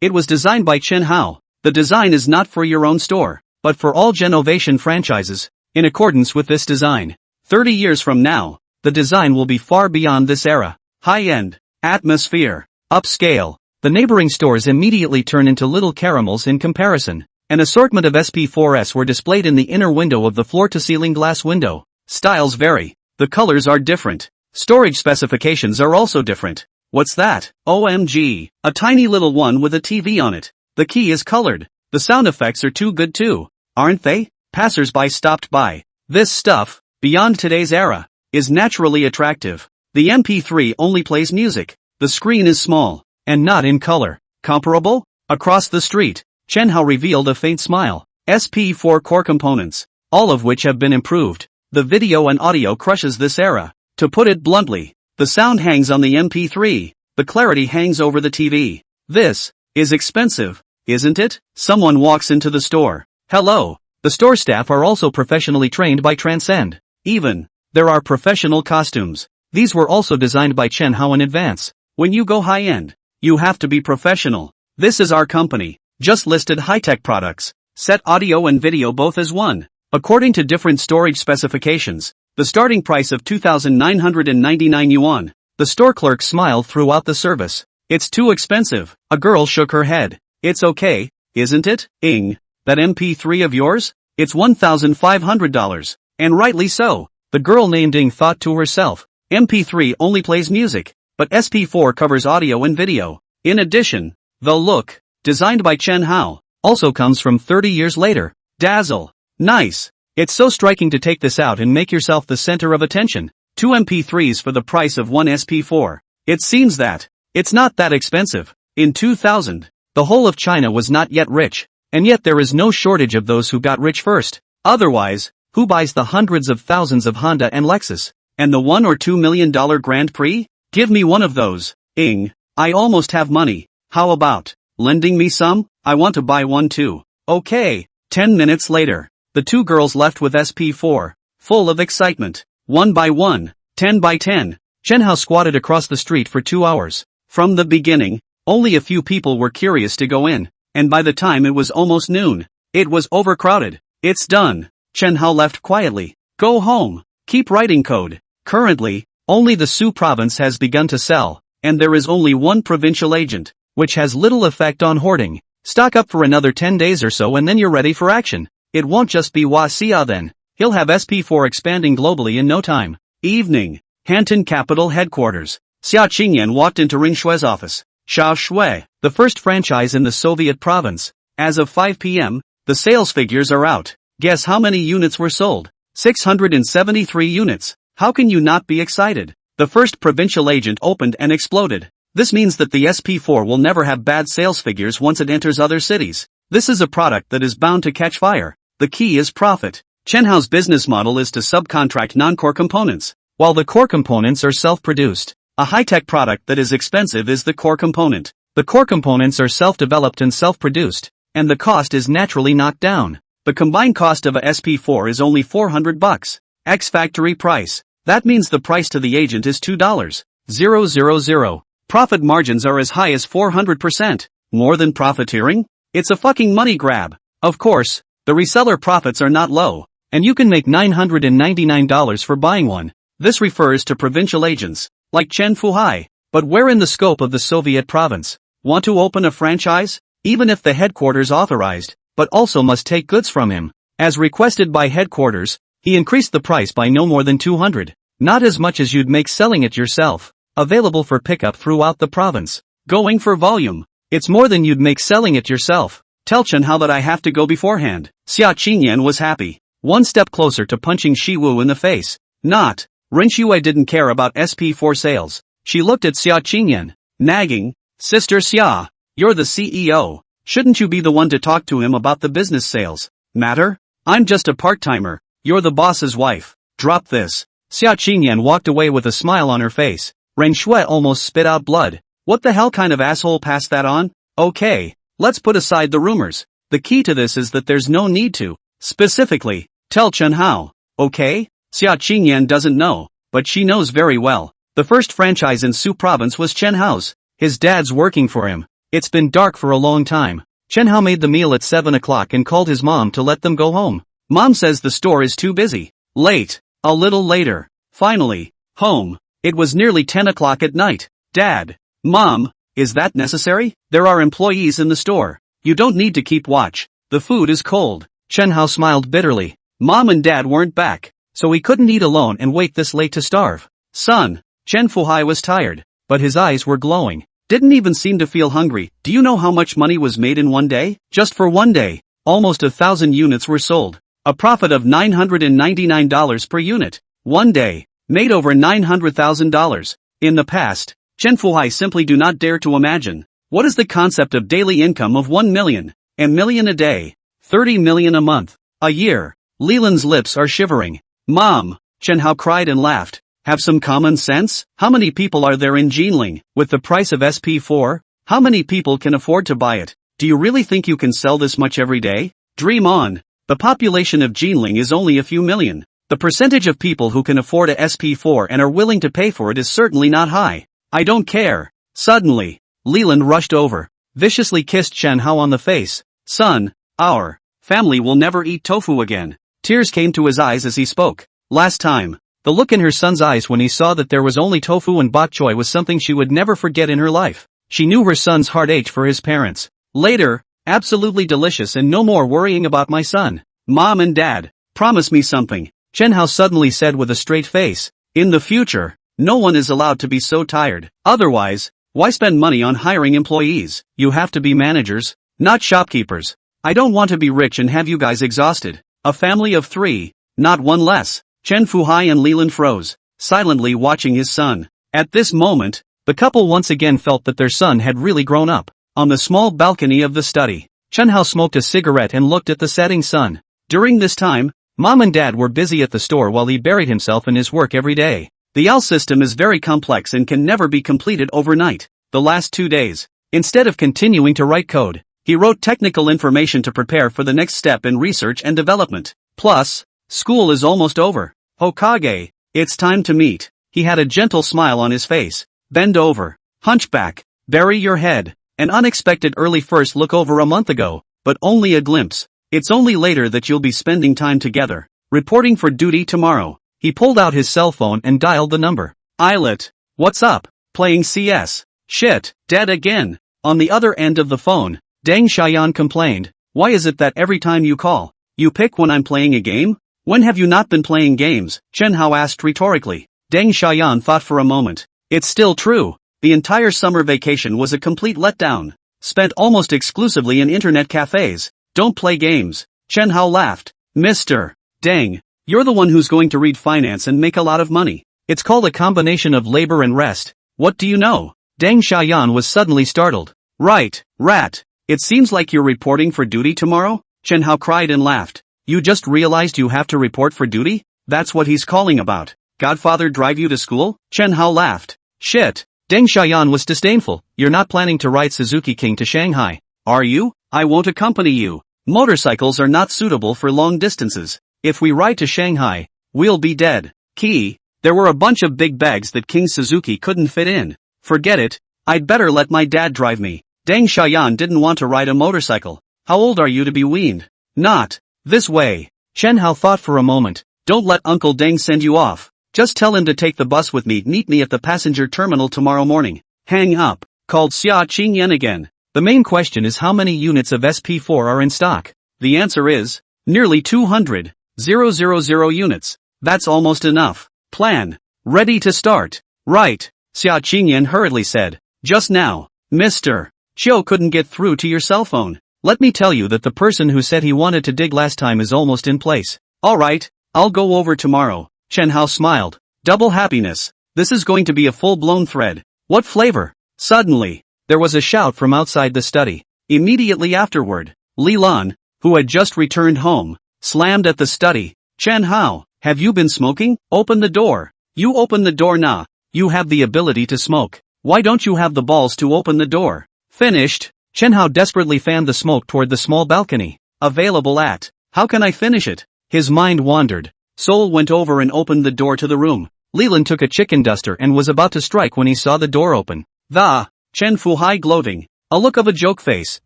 S1: It was designed by Chen Hao. The design is not for your own store, but for all Genovation franchises. In accordance with this design, 30 years from now, the design will be far beyond this era. High-end, atmosphere, upscale. The neighboring stores immediately turn into little caramels in comparison. An assortment of SP4s were displayed in the inner window of the floor-to-ceiling glass window. Styles vary. The colors are different. Storage specifications are also different. What's that? OMG. A tiny little one with a TV on it. The key is colored. The sound effects are too good too, aren't they? Passers-by stopped by. This stuff, beyond today's era, is naturally attractive. The MP3 only plays music. The screen is small, and not in color. Comparable? Across the street, Chen Hao revealed a faint smile. SP4 core components, all of which have been improved. The video and audio crushes this era. To put it bluntly, the sound hangs on the MP3, the clarity hangs over the TV. This is expensive, isn't it? Someone walks into the store. Hello. The store staff are also professionally trained by Transcend. Even, there are professional costumes. These were also designed by Chen Hao in advance. When you go high-end, you have to be professional. This is our company. Just listed high-tech products. Set audio and video both as one. According to different storage specifications, the starting price of 2,999 yuan. The store clerk smiled throughout the service. It's too expensive. A girl shook her head. It's okay, isn't it? That MP3 of yours? It's $1,500. And rightly so. The girl named Ing thought to herself. MP3 only plays music, but SP4 covers audio and video. In addition, the look, designed by Chen Hao, also comes from 30 years later. Dazzle. Nice. It's so striking to take this out and make yourself the center of attention. 2 MP3s for the price of 1 SP4. It seems that it's not that expensive. In 2000, the whole of China was not yet rich, and yet there is no shortage of those who got rich first. Otherwise, who buys the hundreds of thousands of Honda and Lexus? And the $1 or $2 million Grand Prix? Give me one of those. I almost have money. How about lending me some? I want to buy one too. Okay. 10 minutes later, the 2 girls left with SP4, full of excitement. 1 by 1, 10 by 10. Chen Hao squatted across the street for 2 hours. From the beginning, only a few people were curious to go in, and by the time it was almost noon, it was overcrowded. It's done. Chen Hao left quietly. Go home. Keep writing code. Currently, only the Su province has begun to sell, and there is only one provincial agent, which has little effect on hoarding. Stock up for another 10 days or so and then you're ready for action. It won't just be Hua Xia then. He'll have SP4 expanding globally in no time. Evening. Hanton Capital Headquarters. Xia Qingyan walked into Ring Shui's office. Xiao Shui, the first franchise in the Soviet province. As of 5 p.m., the sales figures are out. Guess how many units were sold? 673 units. How can you not be excited? The first provincial agent opened and exploded. This means that the SP4 will never have bad sales figures once it enters other cities. This is a product that is bound to catch fire. The key is profit. Chen Hao's business model is to subcontract non-core components, while the core components are self-produced. A high-tech product that is expensive is the core component. The core components are self-developed and self-produced, and the cost is naturally knocked down. The combined cost of a SP4 is only $400. X factory price. That means the price to the agent is $2,000. Profit margins are as high as 400%. More than profiteering? It's a fucking money grab. Of course, the reseller profits are not low, and you can make $999 for buying one. This refers to provincial agents, like Chen Fuhai. But where in the scope of the Soviet province? Want to open a franchise? Even if the headquarters authorized, but also must take goods from him. As requested by headquarters, he increased the price by no more than 200. Not as much as you'd make selling it yourself. Available for pickup throughout the province. Going for volume. It's more than you'd make selling it yourself. Tell Chen Hao that I have to go beforehand. Xia Qingyan was happy. One step closer to punching Shi Wu in the face. Not. Ren Shuai didn't care about SP4 sales. She looked at Xia Qingyan, nagging. Sister Xia, you're the CEO. Shouldn't you be the one to talk to him about the business sales matter? I'm just a part-timer. You're the boss's wife. Drop this. Xia Qingyan walked away with a smile on her face. Ren Shuai almost spit out blood. What the hell kind of asshole passed that on? Okay, let's put aside the rumors. The key to this is that there's no need to, specifically, tell Chen Hao. Okay? Xia Qingyan doesn't know, but she knows very well. The first franchise in Su province was Chen Hao's. His dad's working for him. It's been dark for a long time. Chen Hao made the meal at 7 o'clock and called his mom to let them go home. Mom says the store is too busy. Late. A little later. Finally. Home. It was nearly 10 o'clock at night. Dad. Mom. Is that necessary? There are employees in the store. You don't need to keep watch. The food is cold. Chen Hao smiled bitterly. Mom and Dad weren't back, so he couldn't eat alone and wait this late to starve. Son. Chen Fuhai was tired, but his eyes were glowing. Didn't even seem to feel hungry. Do you know how much money was made in one day? Just for one day, almost 1,000 units were sold. A profit of $999 per unit. One day, made over $900,000. In the past, Chen Fuhai simply do not dare to imagine. What is the concept of daily income of 1 million? A million a day. 30 million a month. A year. Leland's lips are shivering. Mom. Chen Hao cried and laughed. Have some common sense? How many people are there in Jinling? With the price of SP4? How many people can afford to buy it? Do you really think you can sell this much every day? Dream on. The population of Jinling is only a few million. The percentage of people who can afford a SP4 and are willing to pay for it is certainly not high. I don't care. Suddenly, Leland rushed over, viciously kissed Chen Hao on the face. Son, our family will never eat tofu again. Tears came to his eyes as he spoke. Last time, the look in her son's eyes when he saw that there was only tofu and bok choy was something she would never forget in her life. She knew her son's heart ached for his parents. Later, absolutely delicious and no more worrying about my son. Mom and Dad, promise me something. Chen Hao suddenly said with a straight face. In the future, no one is allowed to be so tired. Otherwise, why spend money on hiring employees? You have to be managers, not shopkeepers. I don't want to be rich and have you guys exhausted. A family of 3, not one less. Chen Fuhai and Leland froze, silently watching his son. At this moment, the couple once again felt that their son had really grown up. On the small balcony of the study, Chen Hao smoked a cigarette and looked at the setting sun. During this time, Mom and Dad were busy at the store while he buried himself in his work every day. The AL system is very complex and can never be completed overnight. The last 2 days, instead of continuing to write code, he wrote technical information to prepare for the next step in research and development. Plus, school is almost over. Hokage, it's time to meet. He had a gentle smile on his face. Bend over. Hunchback. Bury your head. An unexpected early first look over a month ago, but only a glimpse. It's only later that you'll be spending time together. Reporting for duty tomorrow. He pulled out his cell phone and dialed the number. Islet. What's up? Playing CS. Shit, dead again. On the other end of the phone, Deng Xiaoyan complained. Why is it that every time you call, you pick when I'm playing a game? When have you not been playing games? Chen Hao asked rhetorically. Deng Xiaoyan thought for a moment. It's still true. The entire summer vacation was a complete letdown. Spent almost exclusively in internet cafes. Don't play games. Chen Hao laughed. Mr. Deng, You're the one who's going to read finance and make a lot of money. It's called a combination of labor and rest. What do you know? Deng Xiaoyan was suddenly startled. Right, rat. It seems like you're reporting for duty tomorrow? Chen Hao cried and laughed. You just realized you have to report for duty? That's what he's calling about. Godfather drive you to school? Chen Hao laughed. Shit. Deng Xiaoyan was disdainful. You're not planning to ride Suzuki King to Shanghai, are you? I won't accompany you. Motorcycles are not suitable for long distances. If we ride to Shanghai, we'll be dead. Key. There were a bunch of big bags that King Suzuki couldn't fit in. Forget it. I'd better let my dad drive me. Deng Xiaoyan didn't want to ride a motorcycle. How old are you to be weaned? Not this way. Chen Hao thought for a moment. Don't let Uncle Deng send you off. Just tell him to take the bus with me. Meet me at the passenger terminal tomorrow morning. Hang up. Called Xia Qingyan again. The main question is how many units of SP4 are in stock. The answer is nearly 200,000 units. That's almost enough. Plan. Ready to start. Right. Xia Qingyan hurriedly said. Just now. Mr. Chiu couldn't get through to your cell phone. Let me tell you that the person who said he wanted to dig last time is almost in place. Alright, I'll go over tomorrow. Chen Hao smiled. Double happiness. This is going to be a full-blown thread. What flavor? Suddenly, there was a shout from outside the study. Immediately afterward, Li Lan, who had just returned home, slammed at the study. Chen Hao, have you been smoking? Open the door. You open the door now. You have the ability to smoke. Why don't you have the balls to open the door? Finished. Chen Hao desperately fanned the smoke toward the small balcony. Available at. How can I finish it? His mind wandered. Soul went over and opened the door to the room. Leland took a chicken duster and was about to strike when he saw the door open. Chen Fuhai gloating. A look of a joke face.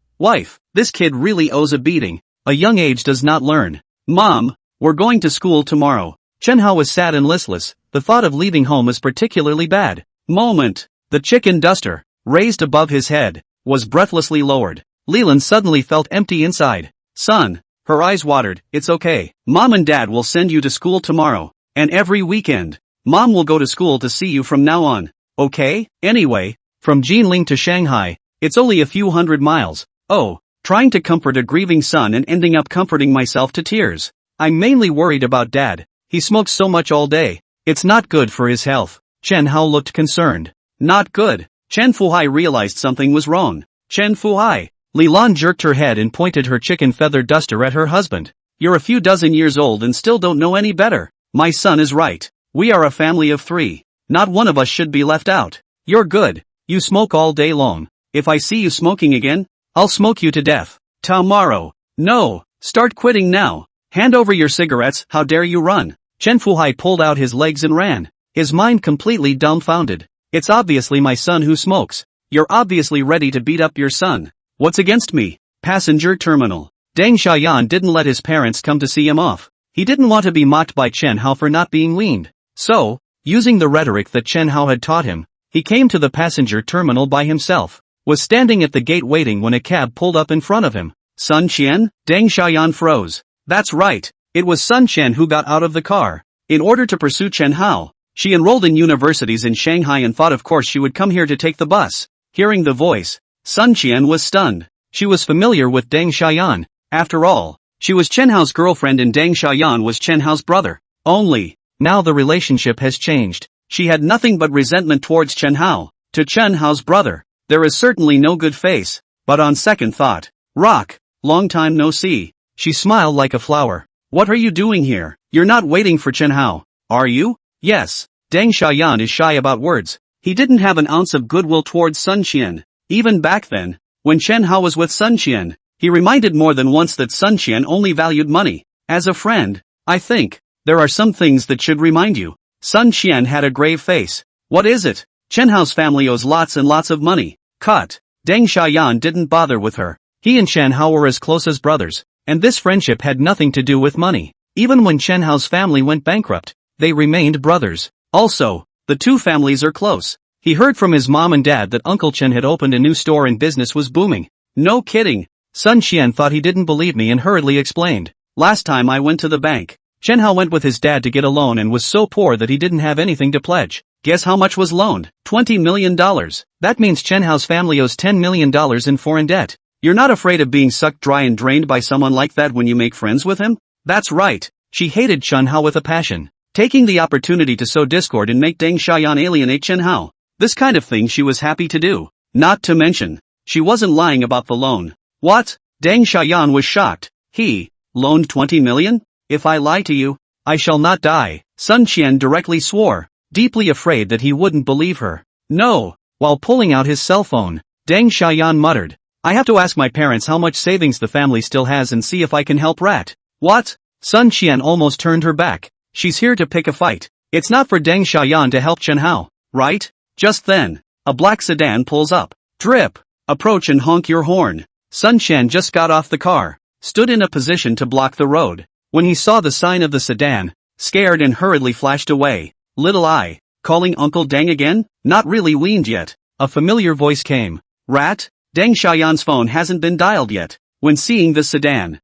S1: Wife, this kid really owes a beating. A young age does not learn. Mom, we're going to school tomorrow. Chen Hao was sad and listless. The thought of leaving home is particularly bad. Moment. The chicken duster, raised above his head, was breathlessly lowered. Leland suddenly felt empty inside. Son. Her eyes watered. It's okay. Mom and Dad will send you to school tomorrow. And every weekend. Mom will go to school to see you from now on. Okay? Anyway, from Jinling to Shanghai, it's only a few hundred miles. Oh, trying to comfort a grieving son and ending up comforting myself to tears. I'm mainly worried about Dad. He smokes so much all day. It's not good for his health. Chen Hao looked concerned. Not good. Chen Fuhai realized something was wrong. Chen Fuhai. Li Lan jerked her head and pointed her chicken feather duster at her husband. You're a few dozen years old and still don't know any better. My son is right. We are a family of 3. Not one of us should be left out. You're good. You smoke all day long. If I see you smoking again, I'll smoke you to death. Tomorrow. No. Start quitting now. Hand over your cigarettes. How dare you run? Chen Fuhai pulled out his legs and ran. His mind completely dumbfounded. It's obviously my son who smokes. You're obviously ready to beat up your son. What's against me? Passenger terminal. Deng Xiaoyan didn't let his parents come to see him off. He didn't want to be mocked by Chen Hao for not being weaned. So, using the rhetoric that Chen Hao had taught him, he came to the passenger terminal by himself. Was standing at the gate waiting when a cab pulled up in front of him. Sun Qian? Deng Xiaoyan froze. That's right. It was Sun Qian who got out of the car. In order to pursue Chen Hao, she enrolled in universities in Shanghai and thought of course she would come here to take the bus. Hearing the voice, Sun Qian was stunned. She was familiar with Deng Xiaoyan. After all, she was Chen Hao's girlfriend and Deng Xiaoyan was Chen Hao's brother. Only, now the relationship has changed. She had nothing but resentment towards Chen Hao. To Chen Hao's brother, there is certainly no good face. But on second thought, Rock, long time no see. She smiled like a flower. What are you doing here? You're not waiting for Chen Hao, are you? Yes. Deng Xiaoyan is shy about words. He didn't have an ounce of goodwill towards Sun Qian. Even back then, when Chen Hao was with Sun Qian, he reminded more than once that Sun Qian only valued money. As a friend, I think, there are some things that should remind you. Sun Qian had a grave face. What is it? Chen Hao's family owes lots and lots of money. Cut. Deng Xiaoyan didn't bother with her. He and Chen Hao were as close as brothers, and this friendship had nothing to do with money. Even when Chen Hao's family went bankrupt, they remained brothers. Also, the two families are close. He heard from his mom and dad that Uncle Chen had opened a new store and business was booming. No kidding. Sun Qian thought he didn't believe me and hurriedly explained. Last time I went to the bank, Chen Hao went with his dad to get a loan and was so poor that he didn't have anything to pledge. Guess how much was loaned? $20 million. That means Chen Hao's family owes $10 million in foreign debt. You're not afraid of being sucked dry and drained by someone like that when you make friends with him? That's right. She hated Chen Hao with a passion, taking the opportunity to sow discord and make Deng Xiaoyan alienate Chen Hao. This kind of thing she was happy to do. Not to mention, she wasn't lying about the loan. What? Deng Xiaoyan was shocked. He loaned 20 million? If I lie to you, I shall not die. Sun Qian directly swore, deeply afraid that he wouldn't believe her. No. While pulling out his cell phone, Deng Xiaoyan muttered, I have to ask my parents how much savings the family still has and see if I can help Rat. What? Sun Qian almost turned her back. She's here to pick a fight. It's not for Deng Xiaoyan to help Chen Hao, right? Just then, a black sedan pulls up. Drip. Approach and honk your horn. Sun Qian just got off the car, stood in a position to block the road. When he saw the sign of the sedan, scared and hurriedly flashed away. Little eye, calling Uncle Deng again? Not really weaned yet. A familiar voice came. Rat? Deng Xiaoyan's phone hasn't been dialed yet. When seeing the sedan.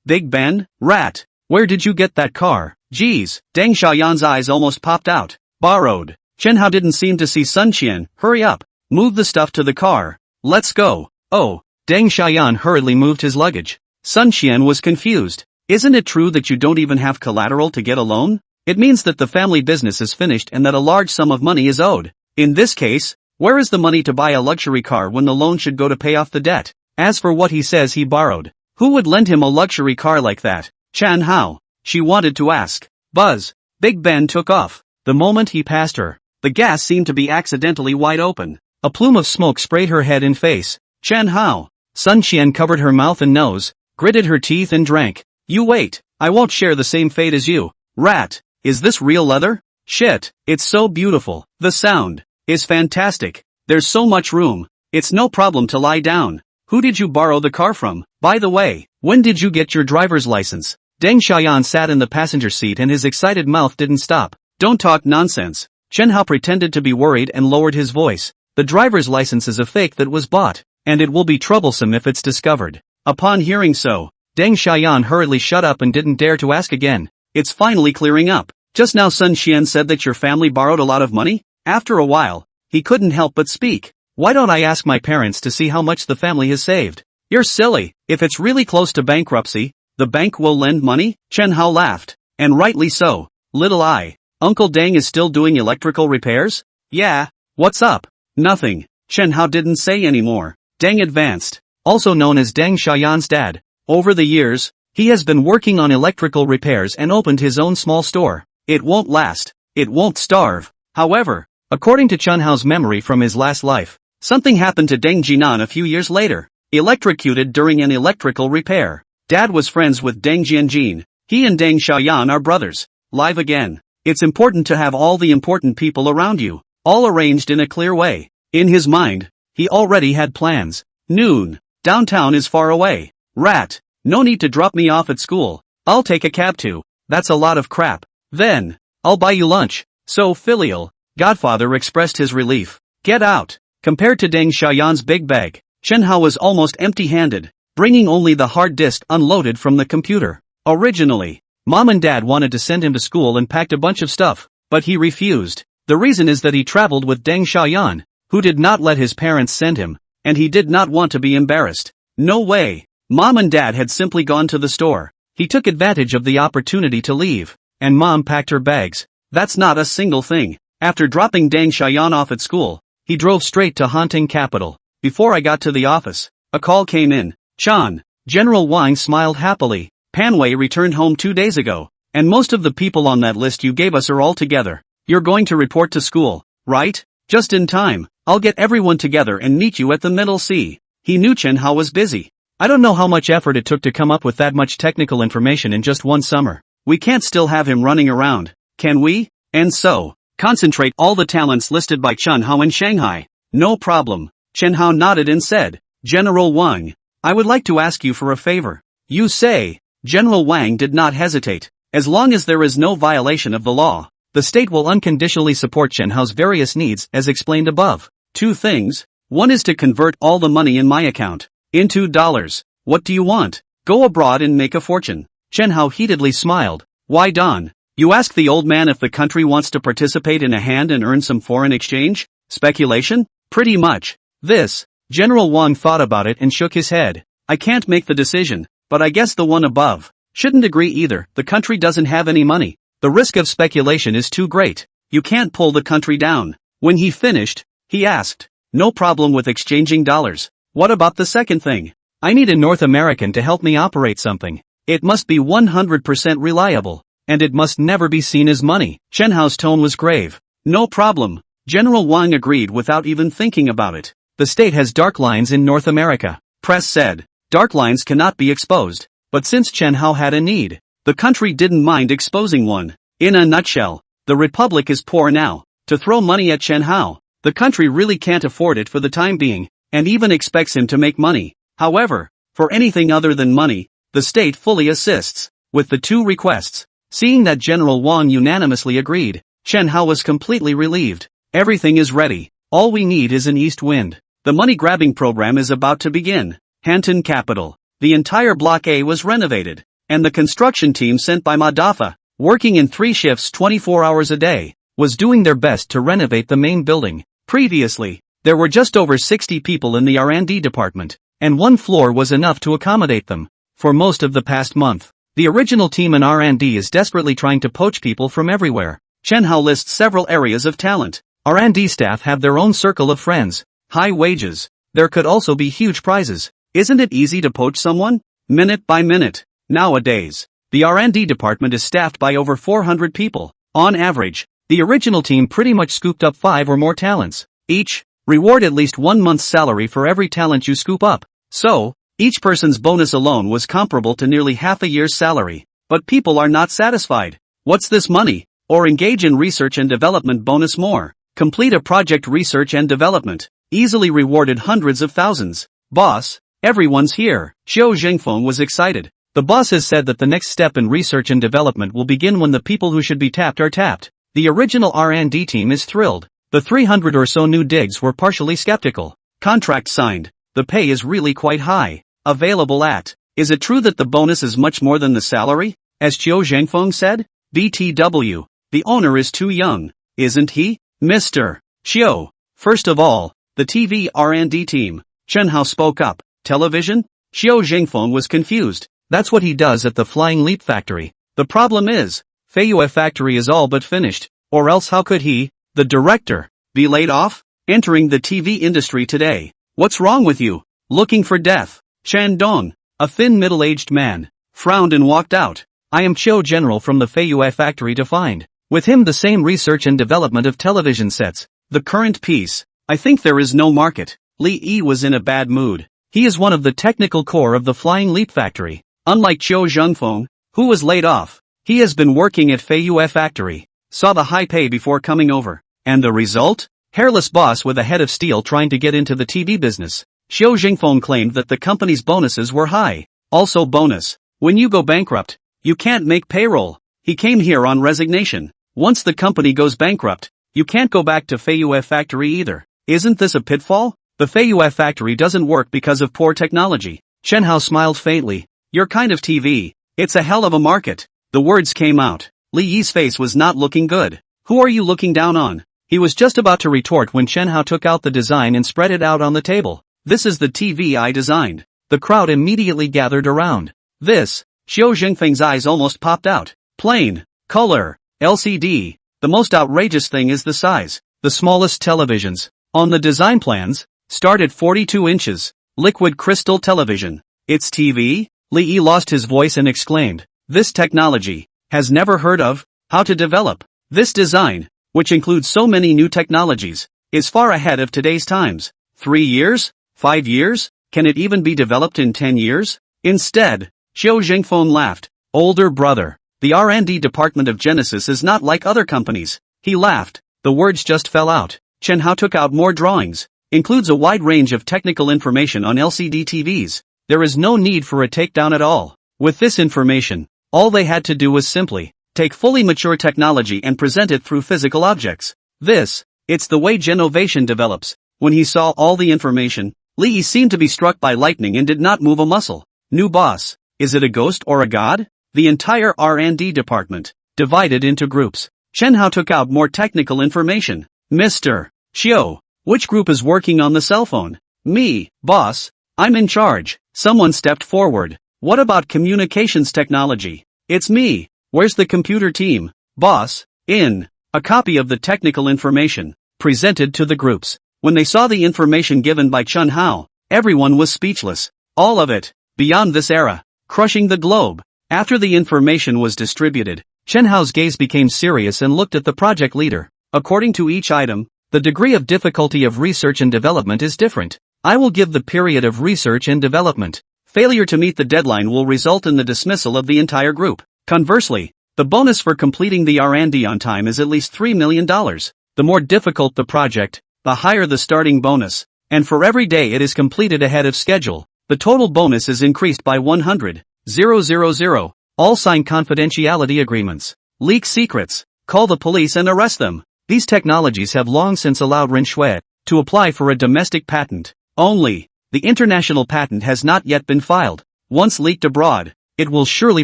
S1: Big Ben? Rat. Where did you get that car? Geez. Deng Xiaoyan's eyes almost popped out. Borrowed. Chen Hao didn't seem to see Sun Qian. Hurry up. Move the stuff to the car. Let's go. Oh. Deng Xiaoyan hurriedly moved his luggage. Sun Qian was confused. Isn't it true that you don't even have collateral to get a loan? It means that the family business is finished and that a large sum of money is owed. In this case, where is the money to buy a luxury car when the loan should go to pay off the debt? As for what he says he borrowed, who would lend him a luxury car like that? Chen Hao. She wanted to ask. Buzz. Big Ben took off. The moment he passed her, the gas seemed to be accidentally wide open. A plume of smoke sprayed her head and face. Chen Hao. Sun Qian covered her mouth and nose, gritted her teeth and drank. You wait, I won't share the same fate as you. Rat, is this real leather? Shit, it's so beautiful. The sound is fantastic. There's so much room. It's no problem to lie down. Who did you borrow the car from? By the way, when did you get your driver's license? Deng Xiaoyan sat in the passenger seat and his excited mouth didn't stop. Don't talk nonsense. Chen Hao pretended to be worried and lowered his voice. The driver's license is a fake that was bought, and it will be troublesome if it's discovered. Upon hearing so, Deng Xiaoyan hurriedly shut up and didn't dare to ask again. It's finally clearing up. Just now Sun Qian said that your family borrowed a lot of money? After a while, he couldn't help but speak. Why don't I ask my parents to see how much the family has saved? You're silly. If it's really close to bankruptcy, the bank will lend money? Chen Hao laughed. And rightly so. Little eye. Uncle Deng is still doing electrical repairs? Yeah. What's up? Nothing. Chen Hao didn't say anymore. Deng advanced. Also known as Deng Xiaoyan's dad. Over the years, he has been working on electrical repairs and opened his own small store. It won't last. It won't starve. However, according to Chen Hao's memory from his last life, something happened to Deng Jinan a few years later. Electrocuted during an electrical repair. Dad was friends with Deng Jianjin. He and Deng Xiaoyan are brothers. Live again. It's important to have all the important people around you, all arranged in a clear way. In his mind, he already had plans. Noon. Downtown is far away. Rat. No need to drop me off at school. I'll take a cab too. That's a lot of crap. Then, I'll buy you lunch. So filial. Godfather expressed his relief. Get out. Compared to Deng Xiaoyan's big bag, Chen Hao was almost empty-handed, bringing only the hard disk unloaded from the computer. Originally, Mom and Dad wanted to send him to school and packed a bunch of stuff, but he refused. The reason is that he traveled with Deng Xiaoyan, who did not let his parents send him, and he did not want to be embarrassed. No way. Mom and Dad had simply gone to the store. He took advantage of the opportunity to leave, and Mom packed her bags. That's not a single thing. After dropping Deng Xiaoyan off at school, he drove straight to Hanting Capital. Before I got to the office, a call came in. Chan. General Wang smiled happily. Panwei returned home 2 days ago, and most of the people on that list you gave us are all together. You're going to report to school, right? Just in time. I'll get everyone together and meet you at the Middle Sea. He knew Chen Hao was busy. I don't know how much effort it took to come up with that much technical information in just one summer. We can't still have him running around, can we? And so, concentrate all the talents listed by Chen Hao in Shanghai. No problem. Chen Hao nodded and said, General Wang, I would like to ask you for a favor. You say. General Wang did not hesitate. As long as there is no violation of the law, the state will unconditionally support Chen Hao's various needs as explained above. 2 things. One is to convert all the money in my account into dollars. What do you want? Go abroad and make a fortune. Chen Hao heatedly smiled. Why Don? You ask the old man if the country wants to participate in a hand and earn some foreign exchange? Speculation? Pretty much. This. General Wang thought about it and shook his head. I can't make the decision, but I guess the one above. Shouldn't agree either, the country doesn't have any money. The risk of speculation is too great. You can't pull the country down. When he finished, he asked, no problem with exchanging dollars. What about the second thing? I need a North American to help me operate something. It must be 100% reliable. And it must never be seen as money. Chen Hao's tone was grave. No problem. General Wang agreed without even thinking about it. The state has dark lines in North America. Press said, dark lines cannot be exposed. But since Chen Hao had a need, the country didn't mind exposing one. In a nutshell, the republic is poor now. To throw money at Chen Hao, the country really can't afford it for the time being, and even expects him to make money. However, for anything other than money, the state fully assists. With the two requests, seeing that General Wang unanimously agreed, Chen Hao was completely relieved. Everything is ready. All we need is an east wind. The money-grabbing program is about to begin. Hanton Capital. The entire Block A was renovated, and the construction team sent by Madafa, working in 3 shifts 24 hours a day, was doing their best to renovate the main building. Previously, there were just over 60 people in the R&D department, and 1 floor was enough to accommodate them. For most of the past month, the original team in R&D is desperately trying to poach people from everywhere. Chen Hao lists several areas of talent. R&D staff have their own circle of friends. High wages. There could also be huge prizes. Isn't it easy to poach someone? Minute by minute. Nowadays, the R&D department is staffed by over 400 people. On average, the original team pretty much scooped up 5 or more talents. Each, reward at least 1 month's salary for every talent you scoop up. So, each person's bonus alone was comparable to nearly half a year's salary. But people are not satisfied. What's this money? Or engage in research and development bonus more. Complete a project research and development. Easily rewarded hundreds of thousands. Boss, everyone's here. Xiao Zhengfeng was excited. The boss has said that the next step in research and development will begin when the people who should be tapped are tapped. The original R&D team is thrilled. The 300 or so new digs were partially skeptical. Contract signed. The pay is really quite high. Available at. Is it true that the bonus is much more than the salary? As Xiao Zhengfeng said? BTW. The owner is too young. Isn't he? Mr. Xiao. First of all, the TV R&D team. Chen Hao spoke up. Television? Xiao Zhengfeng was confused. That's what he does at the Flying Leap factory. The problem is, Feiyue factory is all but finished. Or else how could he, the director, be laid off? Entering the TV industry today. What's wrong with you? Looking for death. Shandong, a thin middle-aged man, frowned and walked out. I am Qiu General from the Feiyue factory to find. With him the same research and development of television sets. The current piece. I think there is no market. Li Yi was in a bad mood. He is one of the technical core of the Flying Leap factory. Unlike Qiu Zhengfeng, who was laid off, he has been working at Feiyue factory. Saw the high pay before coming over. And the result? Hairless boss with a head of steel trying to get into the TV business. Xiao Zhengfeng claimed that the company's bonuses were high. Also bonus. When you go bankrupt, you can't make payroll. He came here on resignation. Once the company goes bankrupt, you can't go back to Feiyue factory either. Isn't this a pitfall? The Feiyue factory doesn't work because of poor technology. Chen Hao smiled faintly. Your kind of TV. It's a hell of a market. The words came out. Li Yi's face was not looking good. Who are you looking down on? He was just about to retort when Chen Hao took out the design and spread it out on the table. This is the TV I designed. The crowd immediately gathered around. This, Xiao Zhengfeng's eyes almost popped out. Plain, color, LCD. The most outrageous thing is the size. The smallest televisions, on the design plans, start at 42 inches. Liquid crystal television. It's TV? Li Yi lost his voice and exclaimed. This technology, has never heard of, how to develop. This design, which includes so many new technologies, is far ahead of today's times. 3 years? 5 years? Can it even be developed in 10 years? Instead, Xiao Zhengfeng laughed. Older brother, the R&D department of Genesis is not like other companies. He laughed. The words just fell out. Chen Hao took out more drawings. Includes a wide range of technical information on LCD TVs. There is no need for a takedown at all. With this information, all they had to do was simply take fully mature technology and present it through physical objects. It's the way Genovation develops. When he saw all the information, Li Yi seemed to be struck by lightning and did not move a muscle. New boss. Is it a ghost or a god? The entire R&D department, divided into groups. Chen Hao took out more technical information. Mr. Xiao, which group is working on the cell phone? Me, boss. I'm in charge. Someone stepped forward. What about communications technology? It's me. Where's the computer team? Boss, in. A copy of the technical information, presented to the groups. When they saw the information given by Chen Hao, everyone was speechless. All of it, beyond this era, crushing the globe. After the information was distributed, Chen Hao's gaze became serious and looked at the project leader. According to each item, the degree of difficulty of research and development is different. I will give the period of research and development. Failure to meet the deadline will result in the dismissal of the entire group. Conversely, the bonus for completing the R&D on time is at least $3 million. The more difficult the project, the higher the starting bonus. And for every day it is completed ahead of schedule, the total bonus is increased by 100,000. All sign confidentiality agreements. Leak secrets. Call the police and arrest them. These technologies have long since allowed Ren Shui to apply for a domestic patent. Only, the international patent has not yet been filed. Once leaked abroad, it will surely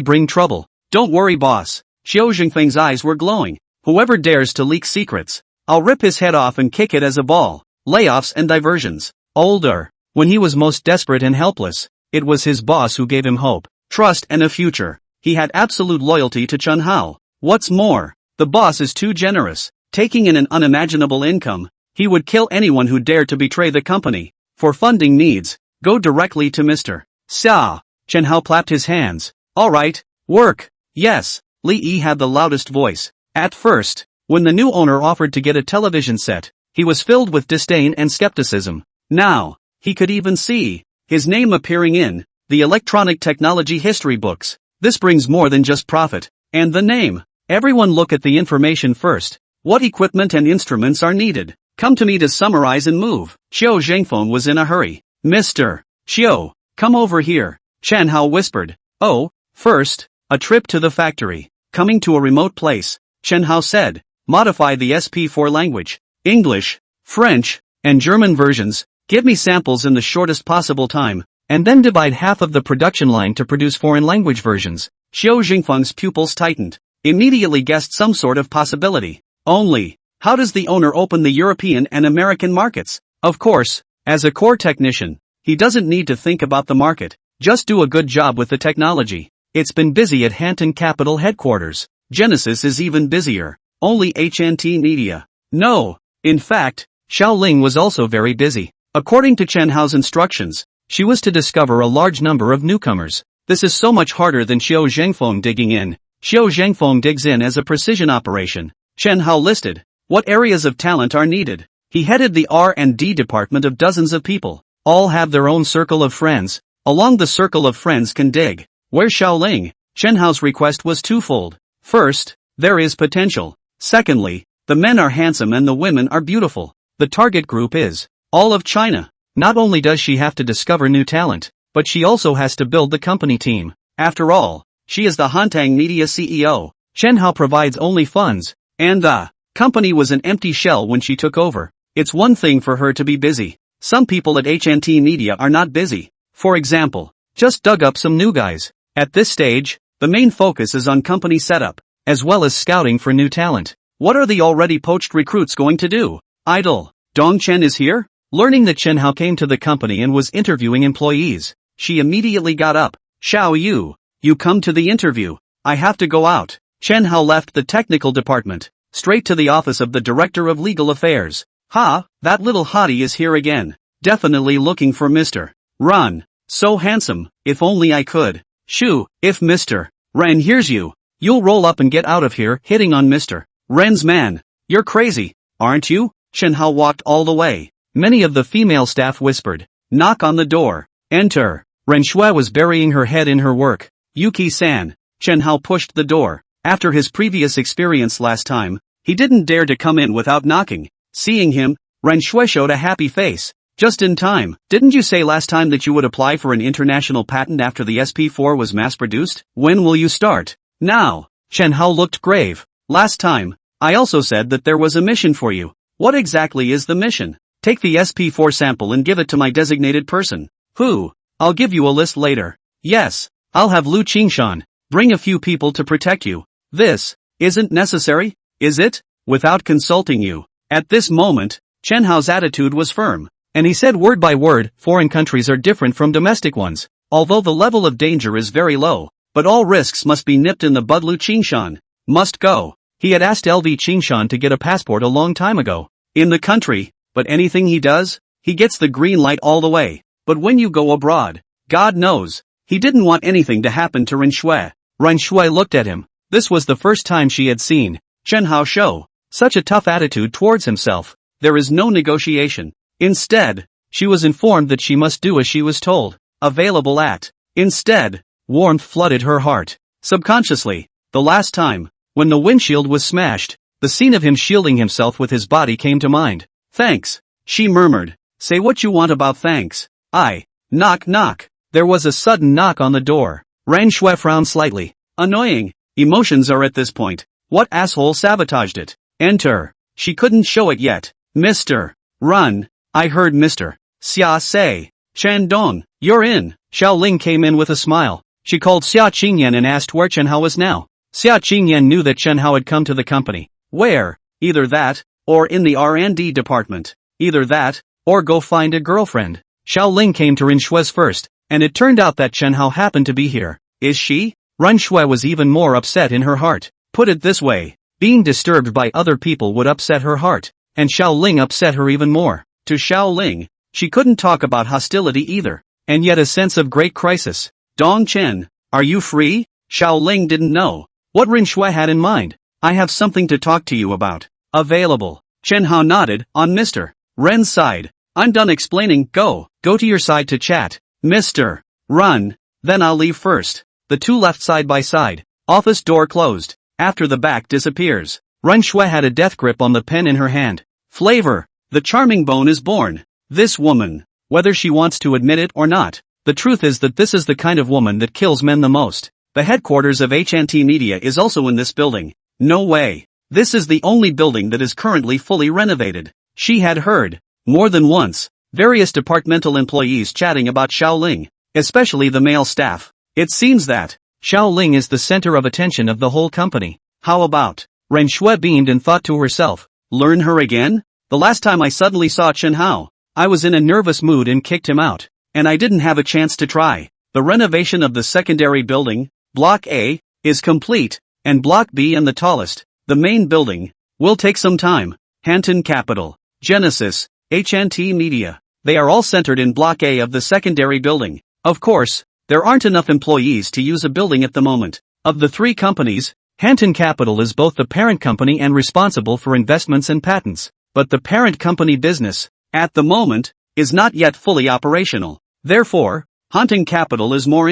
S1: bring trouble. Don't worry, boss. Xiao Jingfeng's eyes were glowing. Whoever dares to leak secrets, I'll rip his head off and kick it as a ball. Layoffs and diversions. Older, when he was most desperate and helpless, it was his boss who gave him hope, trust and a future. He had absolute loyalty to Chen Hao. What's more, the boss is too generous, taking in an unimaginable income. He would kill anyone who dared to betray the company. For funding needs, go directly to Mr. Xia. Chen Hao clapped his hands. All right, work. Yes, Li Yi had the loudest voice. At first, when the new owner offered to get a television set, he was filled with disdain and skepticism. Now, he could even see his name appearing in the electronic technology history books. This brings more than just profit. And the name. Everyone look at the information first. What equipment and instruments are needed? Come to me to summarize and move. Xiao Zhengfeng was in a hurry. Mr. Xiao, come over here. Chen Hao whispered. Oh, first, a trip to the factory. Coming to a remote place, Chen Hao said. Modify the SP4 language. English, French, and German versions. Give me samples in the shortest possible time, and then divide half of the production line to produce foreign language versions. Xiao Jingfeng's pupils tightened. Immediately guessed some sort of possibility. Only, how does the owner open the European and American markets? Of course, as a core technician, he doesn't need to think about the market. Just do a good job with the technology. It's been busy at Hanton Capital headquarters. Genesis is even busier. Only HNT Media. No. In fact, Xiaoling was also very busy. According to Chen Hao's instructions, she was to discover a large number of newcomers. This is so much harder than Xiao Zhengfeng digging in. Xiao Zhengfeng digs in as a precision operation. Chen Hao listed what areas of talent are needed. He headed the R&D department of dozens of people. All have their own circle of friends. Along the circle of friends can dig. Where's Xiaoling? Chen Hao's request was twofold. First, there is potential. Secondly, the men are handsome and the women are beautiful. The target group is all of China. Not only does she have to discover new talent, but she also has to build the company team. After all, she is the Hantang Media CEO. Chen Hao provides only funds, and the company was an empty shell when she took over. It's one thing for her to be busy. Some people at HNT Media are not busy. For example, just dug up some new guys. At this stage, the main focus is on company setup, as well as scouting for new talent. What are the already poached recruits going to do? Idle. Dong Chen is here? Learning that Chen Hao came to the company and was interviewing employees, she immediately got up. Xiao Yu, you come to the interview. I have to go out. Chen Hao left the technical department, straight to the office of the Director of Legal Affairs. Ha, that little hottie is here again. Definitely looking for Mr. Ren. So handsome, if only I could. Shoo, if Mr. Ren hears you, you'll roll up and get out of here hitting on Mr. Ren's man. You're crazy, aren't you? Chen Hao walked all the way. Many of the female staff whispered. Knock on the door. Enter. Ren Shui was burying her head in her work. Yuki-san. Chen Hao pushed the door. After his previous experience last time, he didn't dare to come in without knocking. Seeing him, Ren Shui showed a happy face. Just in time. Didn't you say last time that you would apply for an international patent after the SP4 was mass-produced? When will you start? Now. Chen Hao looked grave. Last time, I also said that there was a mission for you. What exactly is the mission? Take the SP4 sample and give it to my designated person. Who? I'll give you a list later. Yes, I'll have Lu Qingshan. Bring a few people to protect you. This isn't necessary, is it? Without consulting you. At this moment, Chen Hao's attitude was firm, and he said word by word, foreign countries are different from domestic ones. although the level of danger is very low, but all risks must be nipped in the bud. Lu Qingshan must go. He had asked LV Qingshan to get a passport a long time ago. In the country, but anything he does, he gets the green light all the way. But when you go abroad, God knows, he didn't want anything to happen to Ren Shui. Ren Shui looked at him. This was the first time she had seen Chen Hao show such a tough attitude towards himself. There is no negotiation. Instead, she was informed that she must do as she was told. Available at. Instead, warmth flooded her heart. Subconsciously, the last time, when the windshield was smashed, the scene of him shielding himself with his body came to mind. Thanks, she murmured. Say what you want about thanks. Knock knock. There was a sudden knock on the door. Ren Shui frowned slightly. Annoying. Emotions are at this point. What asshole sabotaged it? Enter. She couldn't show it yet. Mr. Run. I heard Mr. Xia say. Chen Dong, you're in. Xiao Ling came in with a smile. She called Xia Qingyan and asked where Chen Hao was now. Xia Qingyan knew that Chen Hao had come to the company. Where? Either that, or in the R&D department. Either that, or go find a girlfriend. Xiao Ling came to Ren Shui's first, and it turned out that Chen Hao happened to be here. Is she? Ren Shui was even more upset in her heart. Put it this way, being disturbed by other people would upset her heart, and Xiao Ling upset her even more. To Xiao Ling, she couldn't talk about hostility either, and yet a sense of great crisis. Dong Chen, are you free? Xiao Ling didn't know what Ren Shui had in mind. I have something to talk to you about. Available. Chen Hao nodded, on Mr. Ren's side. I'm done explaining, go to your side to chat. Mr. Run. Then I'll leave first. The two left side by side. Office door closed. After the back disappears. Ren Shui had a death grip on the pen in her hand. Flavor. The charming bone is born. This woman, whether she wants to admit it or not, the truth is that this is the kind of woman that kills men the most. The headquarters of HNT Media is also in this building. No way. This is the only building that is currently fully renovated. She had heard, more than once, various departmental employees chatting about Xiao Ling, especially the male staff. It seems that Xiao Ling is the center of attention of the whole company. How about? Ren Shui beamed and thought to herself, learn her again? The last time I suddenly saw Chen Hao, I was in a nervous mood and kicked him out, and I didn't have a chance to try. The renovation of the secondary building, Block A, is complete, and Block B and the tallest, the main building, will take some time. Hanton Capital, Genesis, HNT Media, they are all centered in Block A of the secondary building. Of course, there aren't enough employees to use a building at the moment. Of the three companies, Hanton Capital is both the parent company and responsible for investments and patents, but the parent company business, at the moment, is not yet fully operational. Therefore, Hanton Capital is more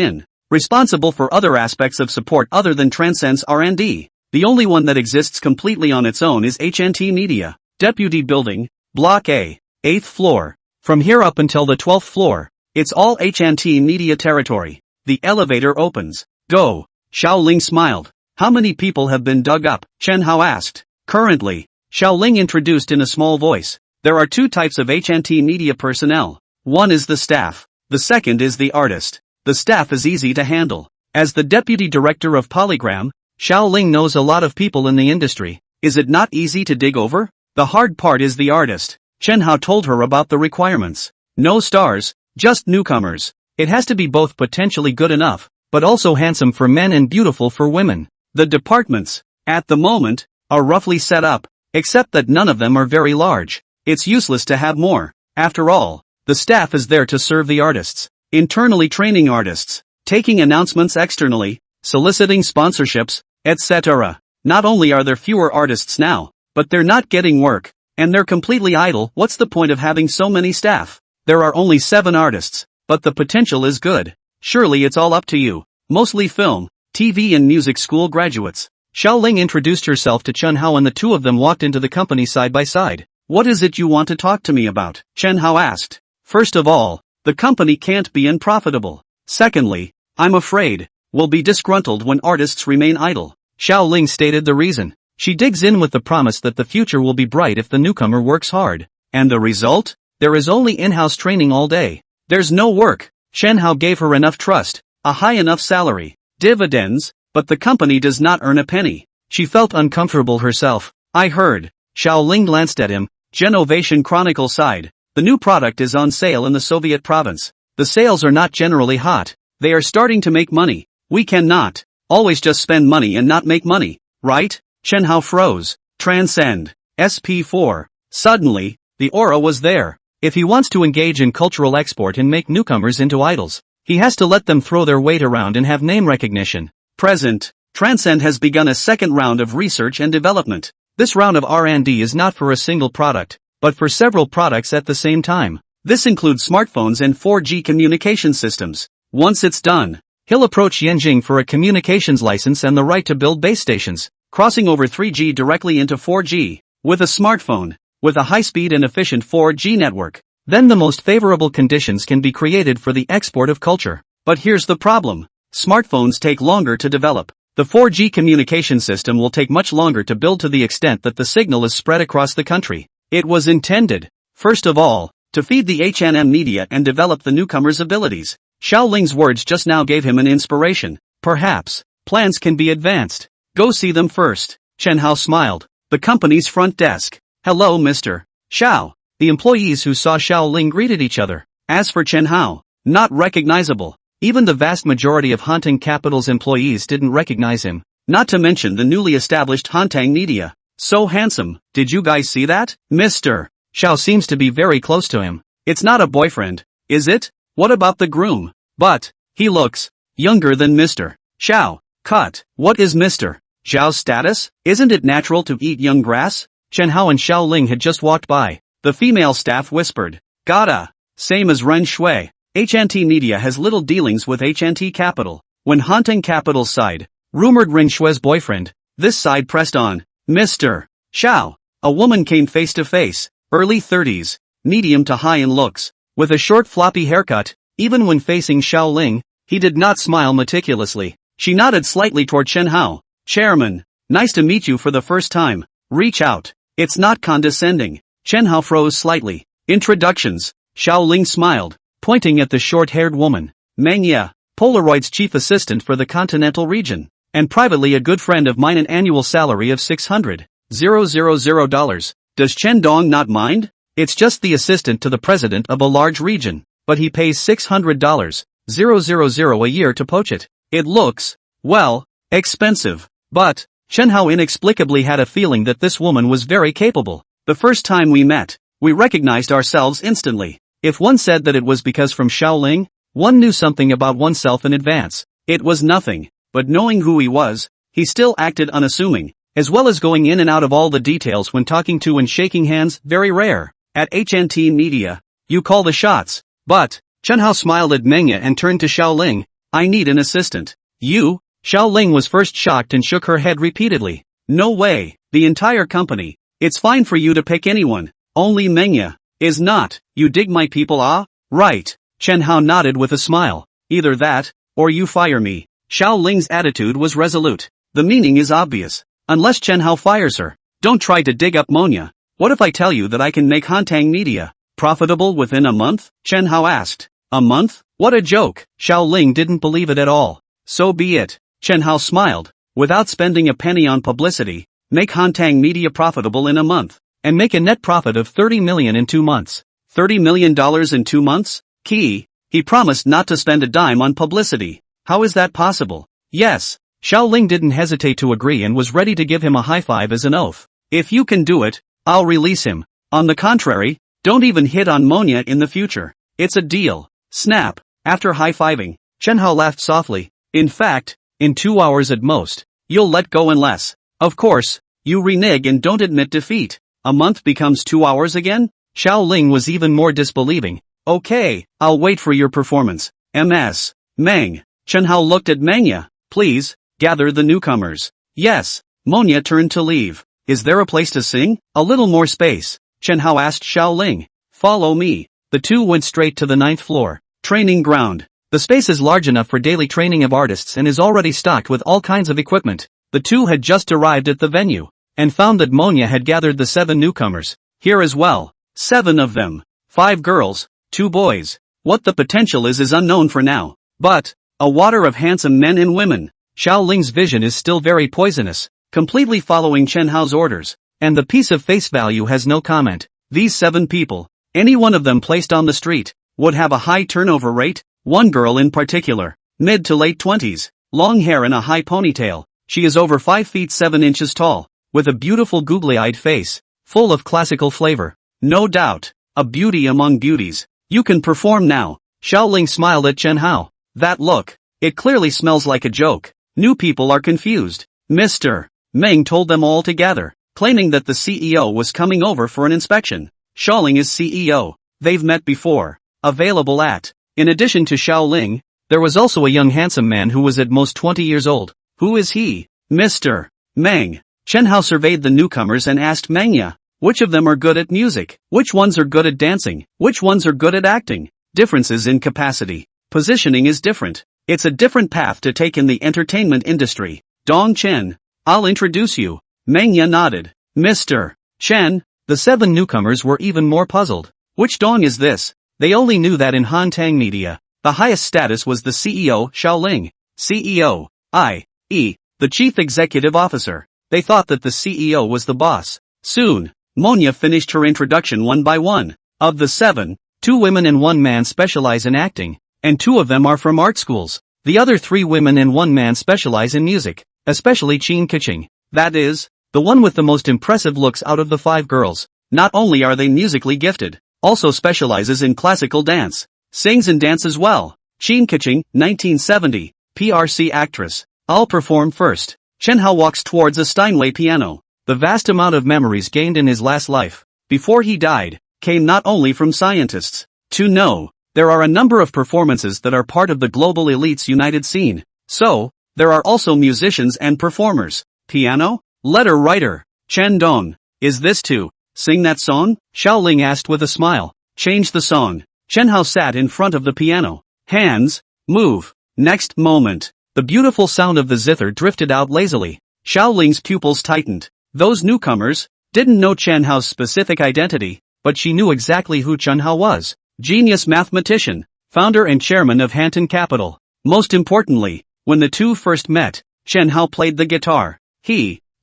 S1: responsible for other aspects of support other than transcends R&D. The only one that exists completely on its own is HNT Media, Deputy Building, Block A, 8th floor. From here up until the 12th floor, it's all HNT Media territory. The elevator opens. Go. Xiao Ling smiled. How many people have been dug up? Chen Hao asked. Currently, Xiao Ling introduced in a small voice. There are two types of HNT Media personnel. One is the staff. The second is the artist. The staff is easy to handle. As the deputy director of Polygram, Xiao Ling knows a lot of people in the industry. Is it not easy to dig over? The hard part is the artist. Chen Hao told her about the requirements. No stars, just newcomers. It has to be both potentially good enough, but also handsome for men and beautiful for women. The departments, at the moment, are roughly set up, except that none of them are very large. It's useless to have more. After all, the staff is there to serve the artists. Internally training artists, taking announcements externally, soliciting sponsorships, etc. Not only are there fewer artists now, but they're not getting work, and they're completely idle. What's the point of having so many staff? There are only 7 artists, but the potential is good. Surely it's all up to you. Mostly film, TV and music school graduates. Xiao Ling introduced herself to Chen Hao and the two of them walked into the company side by side. What is it you want to talk to me about? Chen Hao asked. First of all, the company can't be unprofitable. Secondly, I'm afraid, we'll be disgruntled when artists remain idle. Xiao Ling stated the reason. She digs in with the promise that the future will be bright if the newcomer works hard. And the result? There is only in-house training all day. There's no work. Chen Hao gave her enough trust, a high enough salary, dividends, but the company does not earn a penny. She felt uncomfortable herself. I heard. Xiao Ling glanced at him. Genovation Chronicle side. The new product is on sale in the Soviet province. The sales are not generally hot, They are starting to make money. We cannot always just spend money and not make money, right? Chen Hao froze. Transcend. SP4. Suddenly, the aura was there. If he wants to engage in cultural export and make newcomers into idols, he has to let them throw their weight around and have name recognition. Present. Transcend has begun a second round of research and development. This round of R&D is not for a single product, but for several products at the same time. This includes smartphones and 4G communication systems. Once it's done, he'll approach Yanjing for a communications license and the right to build base stations, crossing over 3G directly into 4G, with a smartphone, with a high-speed and efficient 4G network. Then the most favorable conditions can be created for the export of culture. But here's the problem. Smartphones take longer to develop. The 4G communication system will take much longer to build to the extent that the signal is spread across the country. It was intended, first of all, to feed the H&M media and develop the newcomer's abilities. Xiao Ling's words just now gave him an inspiration. Perhaps, plans can be advanced. Go see them first. Chen Hao smiled. The company's front desk. Hello, Mr. Xiao. The employees who saw Xiao Ling greeted each other. As for Chen Hao, not recognizable. Even the vast majority of Hantang Capital's employees didn't recognize him. Not to mention the newly established Hantang media. So handsome. Did you guys see that? Mr. Xiao seems to be very close to him. It's not a boyfriend, is it? What about the groom? But he looks younger than Mr. Xiao. Cut. What is Mr. Xiao's status? Isn't it natural to eat young grass? Chen Hao and Xiao Ling had just walked by. The female staff whispered. Gotta. Same as Ren Shui. HNT Media has little dealings with HNT Capital. When Hantang Capital's side rumored Ren Shui's boyfriend, this side pressed on. Mr. Xiao. A woman came face to face, early 30s, medium to high in looks, with a short floppy haircut. Even when facing Xiao Ling, he did not smile meticulously. She nodded slightly toward Chen Hao. Chairman, nice to meet you for the first time. Reach out. It's not condescending. Chen Hao froze slightly. Introductions. Xiao Ling smiled, pointing at the short-haired woman. Manga, Polaroid's chief assistant for the continental region, and privately a good friend of mine, an annual salary of $600,000. Does Chen Dong not mind? It's just the assistant to the president of a large region, but he pays $600,000 a year to poach it. It looks, well, expensive. But Chen Hao inexplicably had a feeling that this woman was very capable. The first time we met, we recognized ourselves instantly. If one said that it was because from Xiao Ling, one knew something about oneself in advance. It was nothing, but knowing who he was, he still acted unassuming, as well as going in and out of all the details when talking to and shaking hands, very rare. At HNT Media, you call the shots. But Chen Hao smiled at Mengya and turned to Xiao Ling. I need an assistant. You? Xiao Ling was first shocked and shook her head repeatedly. No way. The entire company. It's fine for you to pick anyone. Only Mengya is not. You dig my people, ah? Right. Chen Hao nodded with a smile. Either that, or you fire me. Xiao Ling's attitude was resolute. The meaning is obvious. Unless Chen Hao fires her, don't try to dig up Monya. What if I tell you that I can make Hantang Media profitable within a month? Chen Hao asked. A month? What a joke. Xiao Ling didn't believe it at all. So be it. Chen Hao smiled. Without spending a penny on publicity, make Hantang Media profitable in a month, and make a net profit of $30 million in 2 months. $30 million in 2 months? Key. He promised not to spend a dime on publicity. How is that possible? Yes. Xiao Ling didn't hesitate to agree and was ready to give him a high five as an oath. If you can do it, I'll release him. On the contrary, don't even hit on Monya in the future. It's a deal. Snap. After high-fiving, Chen Hao laughed softly. In fact, in 2 hours at most, you'll let go unless, of course, you renege and don't admit defeat. A month becomes 2 hours again? Xiao Ling was even more disbelieving. Okay, I'll wait for your performance. MS. Meng. Chen Hao looked at Mengya. Please, gather the newcomers. Yes. Monya turned to leave. Is there a place to sing? A little more space. Chen Hao asked Xiao Ling. Follow me. The two went straight to the 9th floor. Training ground. The space is large enough for daily training of artists and is already stocked with all kinds of equipment. The two had just arrived at the venue, and found that Monya had gathered the 7 newcomers. Here as well. 7 of them. 5 girls, 2 boys. What the potential is unknown for now. But, a water of handsome men and women. Xiao Ling's vision is still very poisonous, completely following Chen Hao's orders, and the piece of face value has no comment. These 7 people, any one of them placed on the street, would have a high turnover rate. One girl in particular, mid to late 20s, long hair and a high ponytail. She is over 5 feet 7 inches tall, with a beautiful googly-eyed face, full of classical flavor. No doubt, a beauty among beauties. You can perform now. Xiaoling smiled at Chen Hao. That look. It clearly smells like a joke. New people are confused. Mr. Meng told them all together, claiming that the CEO was coming over for an inspection. Xiaoling is CEO. They've met before. Available at. In addition to Xiaoling, there was also a young handsome man who was at most 20 years old. Who is he? Mr. Meng. Chen Hao surveyed the newcomers and asked Mengya, which of them are good at music? Which ones are good at dancing? Which ones are good at acting? Differences in capacity. Positioning is different. It's a different path to take in the entertainment industry. Dong Chen. I'll introduce you. Mengya nodded. Mr. Chen. The 7 newcomers were even more puzzled. Which Dong is this? They only knew that in Hantang Media, the highest status was the CEO, Xiaoling. CEO. I.e., the Chief Executive Officer. They thought that the CEO was the boss. Soon, Monya finished her introduction one by one. Of the 7, 2 women and 1 man specialize in acting, and 2 of them are from art schools. The other 3 women and 1 man specialize in music, especially Qin Keqing. That is, the one with the most impressive looks out of the 5 girls. Not only are they musically gifted, also specializes in classical dance. Sings and dances well. Qin Keqing, 1970, PRC actress. I'll perform first. Chen Hao walks towards a Steinway piano. The vast amount of memories gained in his last life, before he died, came not only from scientists. To know, there are a number of performances that are part of the global elite's united scene. So, there are also musicians and performers. Piano? Letter writer. Chen Dong. Is this to sing that song? Xiaoling asked with a smile. Change the song. Chen Hao sat in front of the piano. Hands, move. Next moment, the beautiful sound of the zither drifted out lazily. Xiaoling's pupils tightened. Those newcomers didn't know Chen Hao's specific identity, but she knew exactly who Chen Hao was. Genius mathematician, founder and chairman of Hanton Capital. Most importantly, when the 2 first met, Chen Hao played the guitar.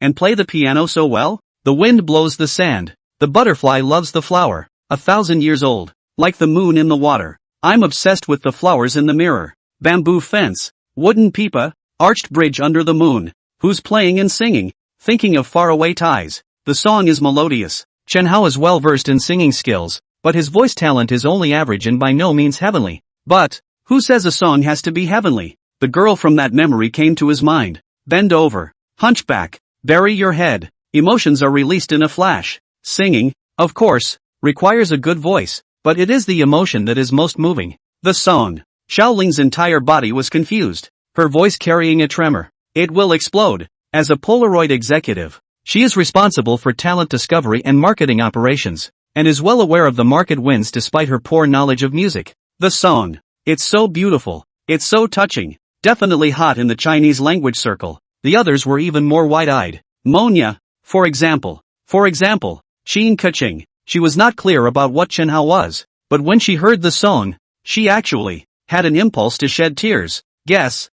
S1: And play the piano so well? The wind blows the sand. The butterfly loves the flower. 1,000 years old. Like the moon in the water. I'm obsessed with the flowers in the mirror. Bamboo fence. Wooden pipa. Arched bridge under the moon. Who's playing and singing? Thinking of faraway ties. The song is melodious. Chen Hao is well versed in singing skills, but his voice talent is only average and by no means heavenly. But, who says a song has to be heavenly? The girl from that memory came to his mind. Bend over. Hunchback. Bury your head. Emotions are released in a flash. Singing, of course, requires a good voice, but it is the emotion that is most moving. The song. Xiaoling's entire body was confused, her voice carrying a tremor. It will explode. As a Polaroid executive, she is responsible for talent discovery and marketing operations, and is well aware of the market wins despite her poor knowledge of music. The song. It's so beautiful. It's so touching. Definitely hot in the Chinese language circle. The others were even more wide-eyed. Monya, for example. Qin Keqing. She was not clear about what Chen Hao was, but when she heard the song, she actually had an impulse to shed tears. Guess.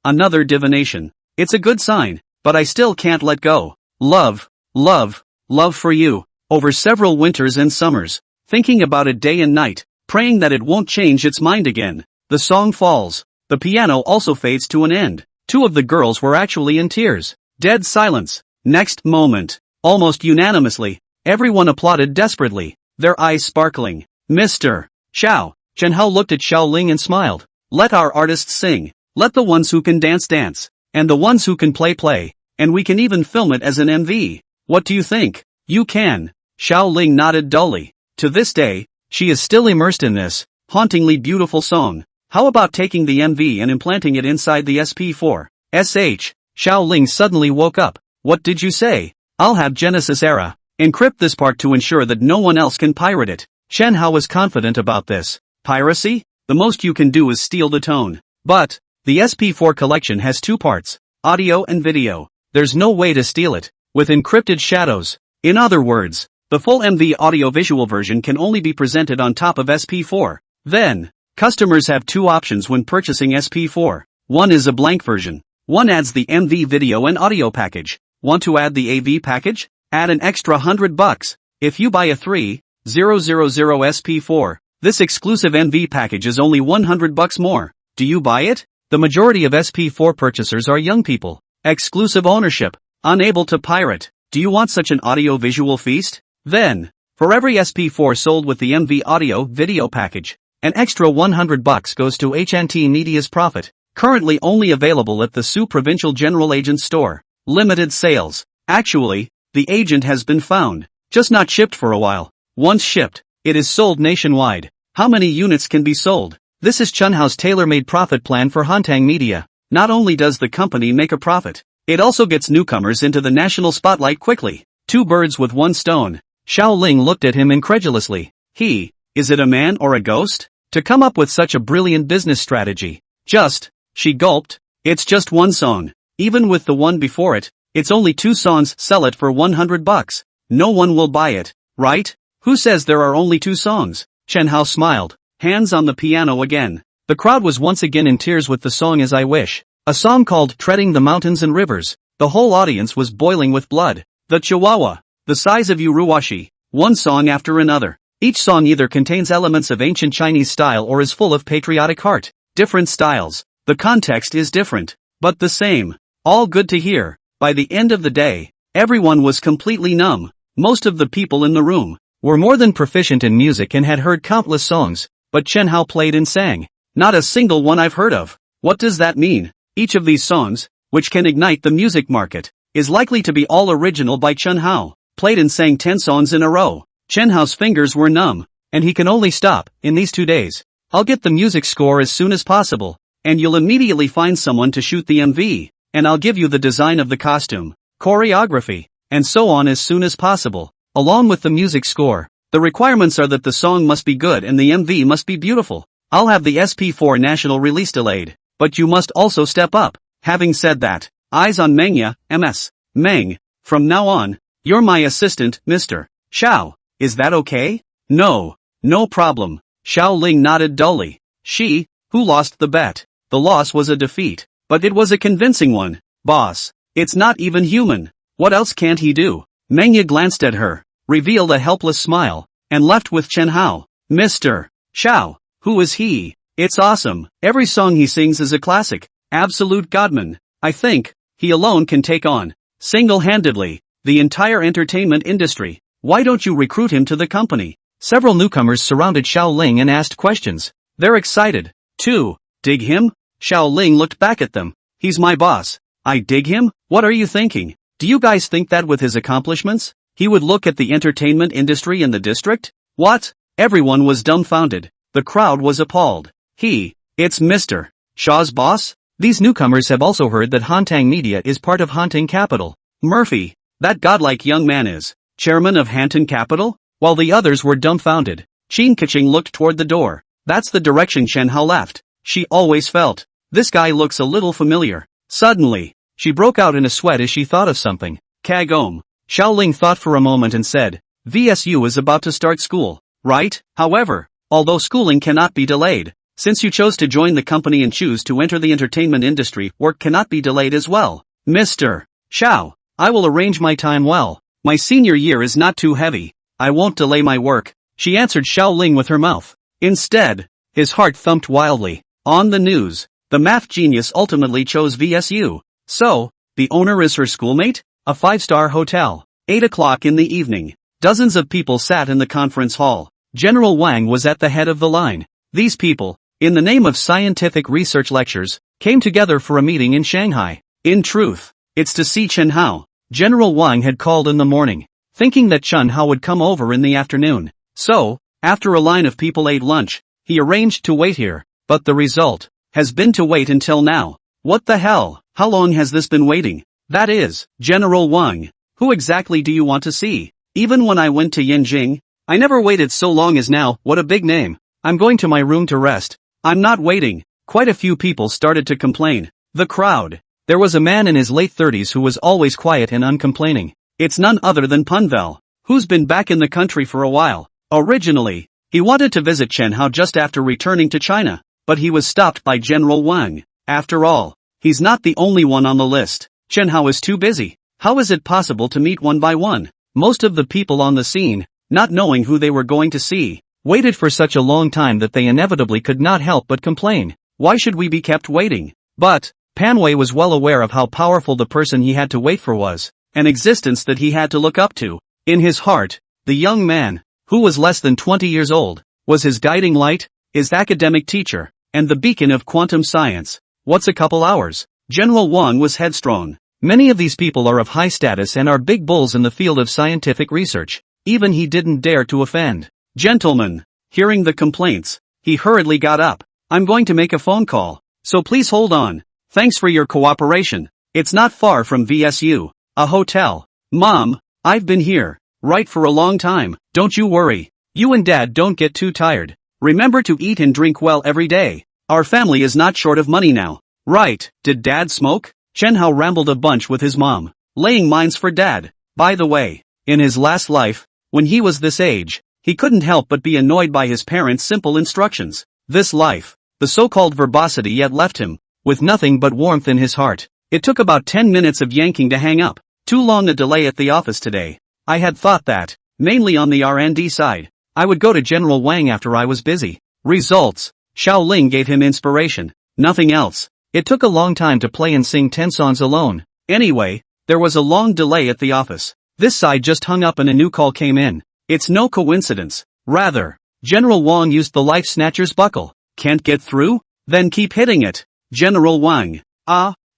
S1: Another divination. It's a good sign, but I still can't let go. Love for you. Over several winters and summers, thinking about it day and night, praying that it won't change its mind again. The song falls. The piano also fades to an end. 2 of the girls were actually in tears. Dead silence. Next moment, almost unanimously, everyone applauded desperately, their eyes sparkling. Mr. Xiao. Chen Hao looked at Xiaoling and smiled. Let our artists sing. Let the ones who can dance. And the ones who can play. And we can even film it as an MV. What do you think? You can. Xiaoling nodded dully. To this day, she is still immersed in this hauntingly beautiful song. How about taking the MV and implanting it inside the SP4? Xiaoling suddenly woke up. What did you say? I'll have Genesis era. Encrypt this part to ensure that no one else can pirate it. Chen Hao was confident about this. Piracy? The most you can do is steal the tone. But, the SP4 collection has 2 parts, audio and video. There's no way to steal it, with encrypted shadows. In other words, the full MV audio-visual version can only be presented on top of SP4. Then, customers have 2 options when purchasing SP4. One is a blank version. One adds the MV video and audio package. Want to add the AV package? Add an extra $100. If you buy a 3000 SP4, this exclusive MV package is only $100 more. Do Do you buy it? The majority of SP4 purchasers are young people. Exclusive ownership. Unable to pirate. Do you want such an audio-visual feast? Then, for every SP4 sold with the MV audio video package, an extra $100 goes to HNT Media's profit. Currently only available at the Sioux Provincial General Agent Store. Limited sales. Actually, the agent has been found, just not shipped for a while. Once shipped, it is sold nationwide. How many units can be sold? This is Chunhao's tailor-made profit plan for Hantang Media. Not only does the company make a profit, it also gets newcomers into the national spotlight quickly. Two birds with one stone. Xiao Ling looked at him incredulously. Is it a man or a ghost? To come up with such a brilliant business strategy. She gulped. It's just one song. Even with the one before it, it's only 2 songs. Sell it for $100. No one will buy it, right? Who says there are only 2 songs? Chen Hao smiled, hands on the piano again. The crowd was once again in tears with the song As I Wish, a song called Treading the Mountains and Rivers. The whole audience was boiling with blood. The Chihuahua, the size of Uruwashi, one song after another. Each song either contains elements of ancient Chinese style or is full of patriotic heart. Different styles. The context is different, but the same. All good to hear. By the end of the day, everyone was completely numb. Most of the people in the room were more than proficient in music and had heard countless songs, but Chen Hao played and sang. Not a single one I've heard of. What does that mean? Each of these songs, which can ignite the music market, is likely to be all original by Chen Hao. Played and sang 10 songs in a row. Chen Hao's fingers were numb, and he can only stop in these 2 days. I'll get the music score as soon as possible, and you'll immediately find someone to shoot the MV, and I'll give you the design of the costume, choreography, and so on as soon as possible, along with the music score. The requirements are that the song must be good and the MV must be beautiful. I'll have the SP4 national release delayed, but you must also step up. Having said that, eyes on Manga, MS. Meng, from now on, you're my assistant, Mr. Xiao. Is that okay? No problem. Xiao Ling nodded dully. Who lost the bet? The loss was a defeat, but it was a convincing one. Boss, it's not even human. What else can't he do? Mengya glanced at her, revealed a helpless smile, and left with Chen Hao. Mr. Xiao, who is he? It's awesome. Every song he sings is a classic. Absolute godman. I think he alone can take on, single-handedly, the entire entertainment industry. Why don't you recruit him to the company? Several newcomers surrounded Xiao Ling and asked questions. They're excited, too. Dig him? Xiao Ling looked back at them. He's my boss. I dig him? What are you thinking? Do you guys think that with his accomplishments, he would look at the entertainment industry in the district? What? Everyone was dumbfounded. The crowd was appalled. It's Mr. Shaw's boss? These newcomers have also heard that Hantang Media is part of Hantang Capital. Murphy, that godlike young man is chairman of Hantang Capital? While the others were dumbfounded, Qin Keqing looked toward the door. That's the direction Chen Hao left. She always felt, this guy looks a little familiar. Suddenly, she broke out in a sweat as she thought of something. Kagome. Xiao Ling thought for a moment and said, VSU is about to start school, right? However, although schooling cannot be delayed, since you chose to join the company and choose to enter the entertainment industry, work cannot be delayed as well. Mr. Xiao, I will arrange my time well. My senior year is not too heavy. I won't delay my work, she answered Xiao Ling with her mouth. Instead, his heart thumped wildly. On the news, the math genius ultimately chose VSU. So, the owner is her schoolmate? A 5-star hotel. 8 o'clock in the evening. Dozens of people sat in the conference hall. General Wang was at the head of the line. These people, in the name of scientific research lectures, came together for a meeting in Shanghai. In truth, it's to see Chen Hao. General Wang had called in the morning, thinking that Chen Hao would come over in the afternoon. So, after a line of people ate lunch, he arranged to wait here. But the result has been to wait until now. What the hell? How long has this been waiting? That is, General Wang, who exactly do you want to see? Even when I went to Yanjing, I never waited so long as now. What a big name. I'm going to my room to rest. I'm not waiting. Quite a few people started to complain. The crowd. There was a man in his late 30s who was always quiet and uncomplaining. It's none other than Punvel, who's been back in the country for a while. Originally, he wanted to visit Chen Hao just after returning to China, but he was stopped by General Wang. After all, he's not the only one on the list. Chen Hao is too busy. How is it possible to meet one by one? Most of the people on the scene, not knowing who they were going to see, waited for such a long time that they inevitably could not help but complain. Why should we be kept waiting? But, Panway was well aware of how powerful the person he had to wait for was, an existence that he had to look up to. In his heart, the young man, who was less than 20 years old, was his guiding light, his academic teacher, and the beacon of quantum science. What's a couple hours? General Wang was headstrong. Many of these people are of high status and are big bulls in the field of scientific research. Even he didn't dare to offend. Gentlemen, hearing the complaints, he hurriedly got up. I'm going to make a phone call, so please hold on. Thanks for your cooperation. It's not far from VSU, a hotel. Mom, I've been here, right for a long time. Don't you worry. You and Dad don't get too tired. Remember to eat and drink well every day. Our family is not short of money now. Right, did Dad smoke? Chen Hao rambled a bunch with his mom, laying mines for Dad. By the way, in his last life, when he was this age, he couldn't help but be annoyed by his parents' simple instructions. This life, the so-called verbosity yet left him, with nothing but warmth in his heart. It took about 10 minutes of yanking to hang up. Too long a delay at the office today. I had thought that, mainly on the R&D side, I would go to General Wang after I was busy. Results. Xiao Ling gave him inspiration. Nothing else. It took a long time to play and sing 10 songs alone. Anyway, there was a long delay at the office. This side just hung up and a new call came in. It's no coincidence. Rather, General Wang used the life snatcher's buckle. Can't get through? Then keep hitting it. General Wang.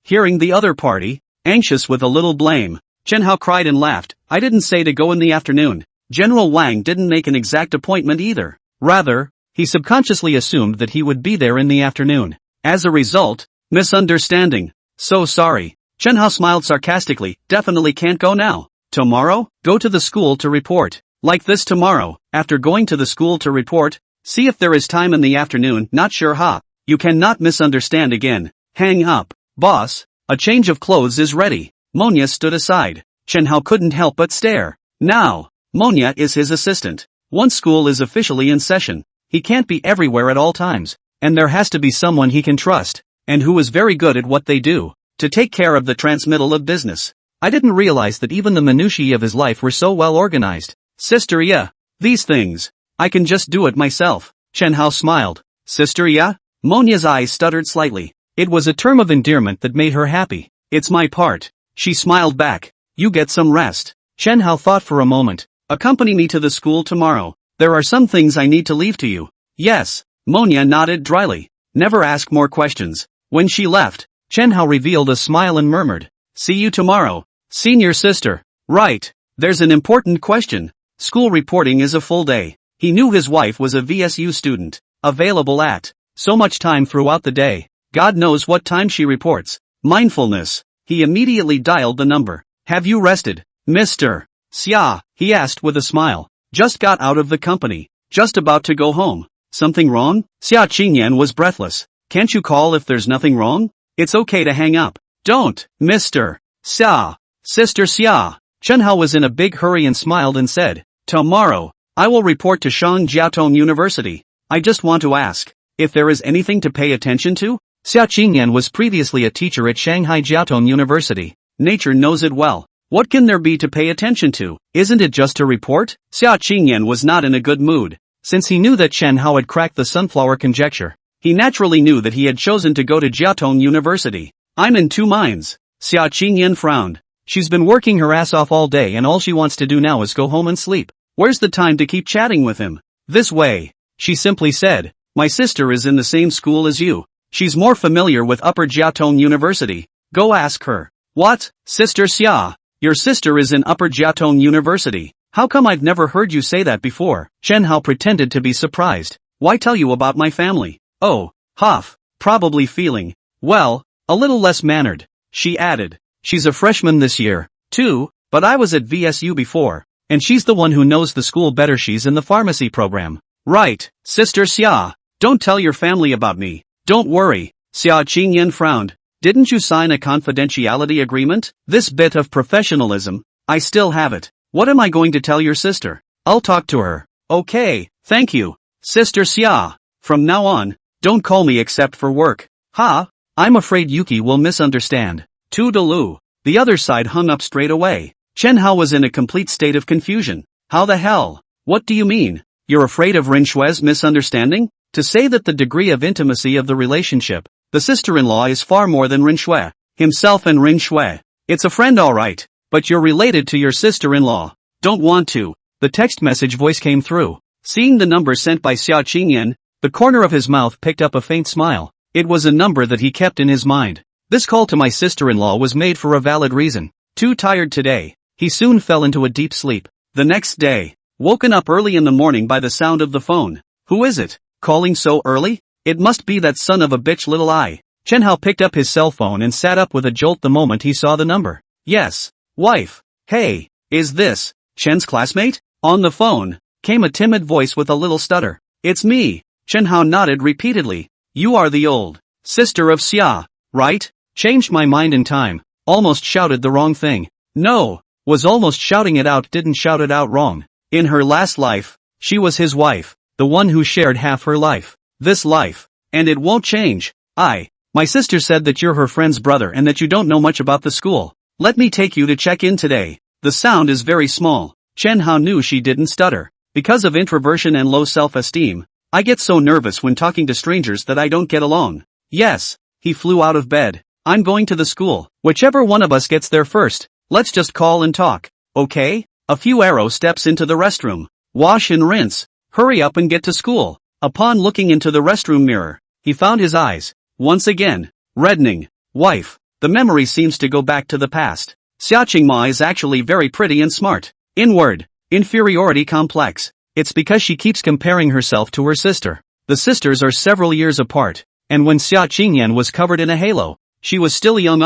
S1: Hearing the other party, anxious with a little blame, Chen Hao cried and laughed. I didn't say to go in the afternoon. General Wang didn't make an exact appointment either. Rather, he subconsciously assumed that he would be there in the afternoon. As a result, misunderstanding. So sorry. Chen Hao smiled sarcastically. Definitely can't go now. Tomorrow? Go to the school to report. Like this tomorrow. After going to the school to report, see if there is time in the afternoon. Not sure, huh? You cannot misunderstand again. Hang up. Boss, a change of clothes is ready. Monya stood aside. Chen Hao couldn't help but stare. Now, Monya is his assistant. Once school is officially in session, he can't be everywhere at all times, and there has to be someone he can trust, and who is very good at what they do, to take care of the transmittal of business. I didn't realize that even the minutiae of his life were so well organized. Sister, yeah. These things. I can just do it myself. Chen Hao smiled. Sister, yeah? Monya's eyes stuttered slightly. It was a term of endearment that made her happy. It's my part. She smiled back. You get some rest. Chen Hao thought for a moment. Accompany me to the school tomorrow. There are some things I need to leave to you. Yes. Monya nodded dryly. Never ask more questions. When she left, Chen Hao revealed a smile and murmured. See you tomorrow. Senior sister. Right. There's an important question. School reporting is a full day. He knew his wife was a VSU student, available at so much time throughout the day. God knows what time she reports. Mindfulness. He immediately dialed the number. Have you rested, Mr. Xia? He asked with a smile. Just got out of the company. Just about to go home. Something wrong? Xia Qingyan was breathless. Can't you call if there's nothing wrong? It's okay to hang up. Don't, Mr. Xia. Sister Xia. Chen Hao was in a big hurry and smiled and said, tomorrow, I will report to Shangjiaotong University. I just want to ask, if there is anything to pay attention to? Xia Qingyan was previously a teacher at Shanghai Jiaotong University. Nature knows it well. What can there be to pay attention to? Isn't it just a report? Xia Qingyan was not in a good mood. Since he knew that Chen Hao had cracked the sunflower conjecture, he naturally knew that he had chosen to go to Jiaotong University. I'm in two minds. Xia Qingyan frowned. She's been working her ass off all day and all she wants to do now is go home and sleep. Where's the time to keep chatting with him? This way. She simply said, my sister is in the same school as you. She's more familiar with Upper Jiaotong University. Go ask her. What? Sister Xia? Your sister is in Upper Jiaotong University. How come I've never heard you say that before? Chen Hao pretended to be surprised. Why tell you about my family? Oh, huff. Probably feeling, well, a little less mannered. She added. She's a freshman this year, too, but I was at VSU before, and she's the one who knows the school better. She's in the pharmacy program. Right, Sister Xia. Don't tell your family about me. Don't worry. Xia Qingyan frowned. Didn't you sign a confidentiality agreement? This bit of professionalism, I still have it. What am I going to tell your sister? I'll talk to her. Okay, thank you. Sister Xia. From now on, don't call me except for work. Ha? I'm afraid Yuki will misunderstand. Toodaloo. The other side hung up straight away. Chen Hao was in a complete state of confusion. How the hell? What do you mean? You're afraid of Rin Shui's misunderstanding? To say that the degree of intimacy of the relationship, the sister-in-law is far more than Rin Shui, himself and Rin Shui. It's a friend alright, but you're related to your sister-in-law. Don't want to. The text message voice came through. Seeing the number sent by Xia Qingyan, the corner of his mouth picked up a faint smile. It was a number that he kept in his mind. This call to my sister-in-law was made for a valid reason. Too tired today. He soon fell into a deep sleep. The next day, woken up early in the morning by the sound of the phone. Who is it? Calling so early? It must be that son of a bitch little I. Chen Hao picked up his cell phone and sat up with a jolt the moment he saw the number. Yes. Wife. Hey, is this Chen's classmate? On the phone came a timid voice with a little stutter. It's me. Chen Hao nodded repeatedly. You are the old sister of Xia, right? Changed my mind in time. Almost shouted the wrong thing. No. Was almost shouting it out, didn't shout it out wrong. In her last life, she was his wife. The one who shared half her life. This life. And it won't change. My sister said that you're her friend's brother and that you don't know much about the school. Let me take you to check in today. The sound is very small. Chen Hao knew she didn't stutter. Because of introversion and low self-esteem, I get so nervous when talking to strangers that I don't get along. Yes. He flew out of bed. I'm going to the school. Whichever one of us gets there first, let's just call and talk. Okay? A few arrow steps into the restroom. Wash and rinse. Hurry up and get to school. Upon looking into the restroom mirror, he found his eyes, once again, reddening. Wife. The memory seems to go back to the past. Xia Qingma is actually very pretty and smart. Inward. Inferiority complex. It's because she keeps comparing herself to her sister. The sisters are several years apart, and when Xia Qingyan was covered in a halo, she was still young.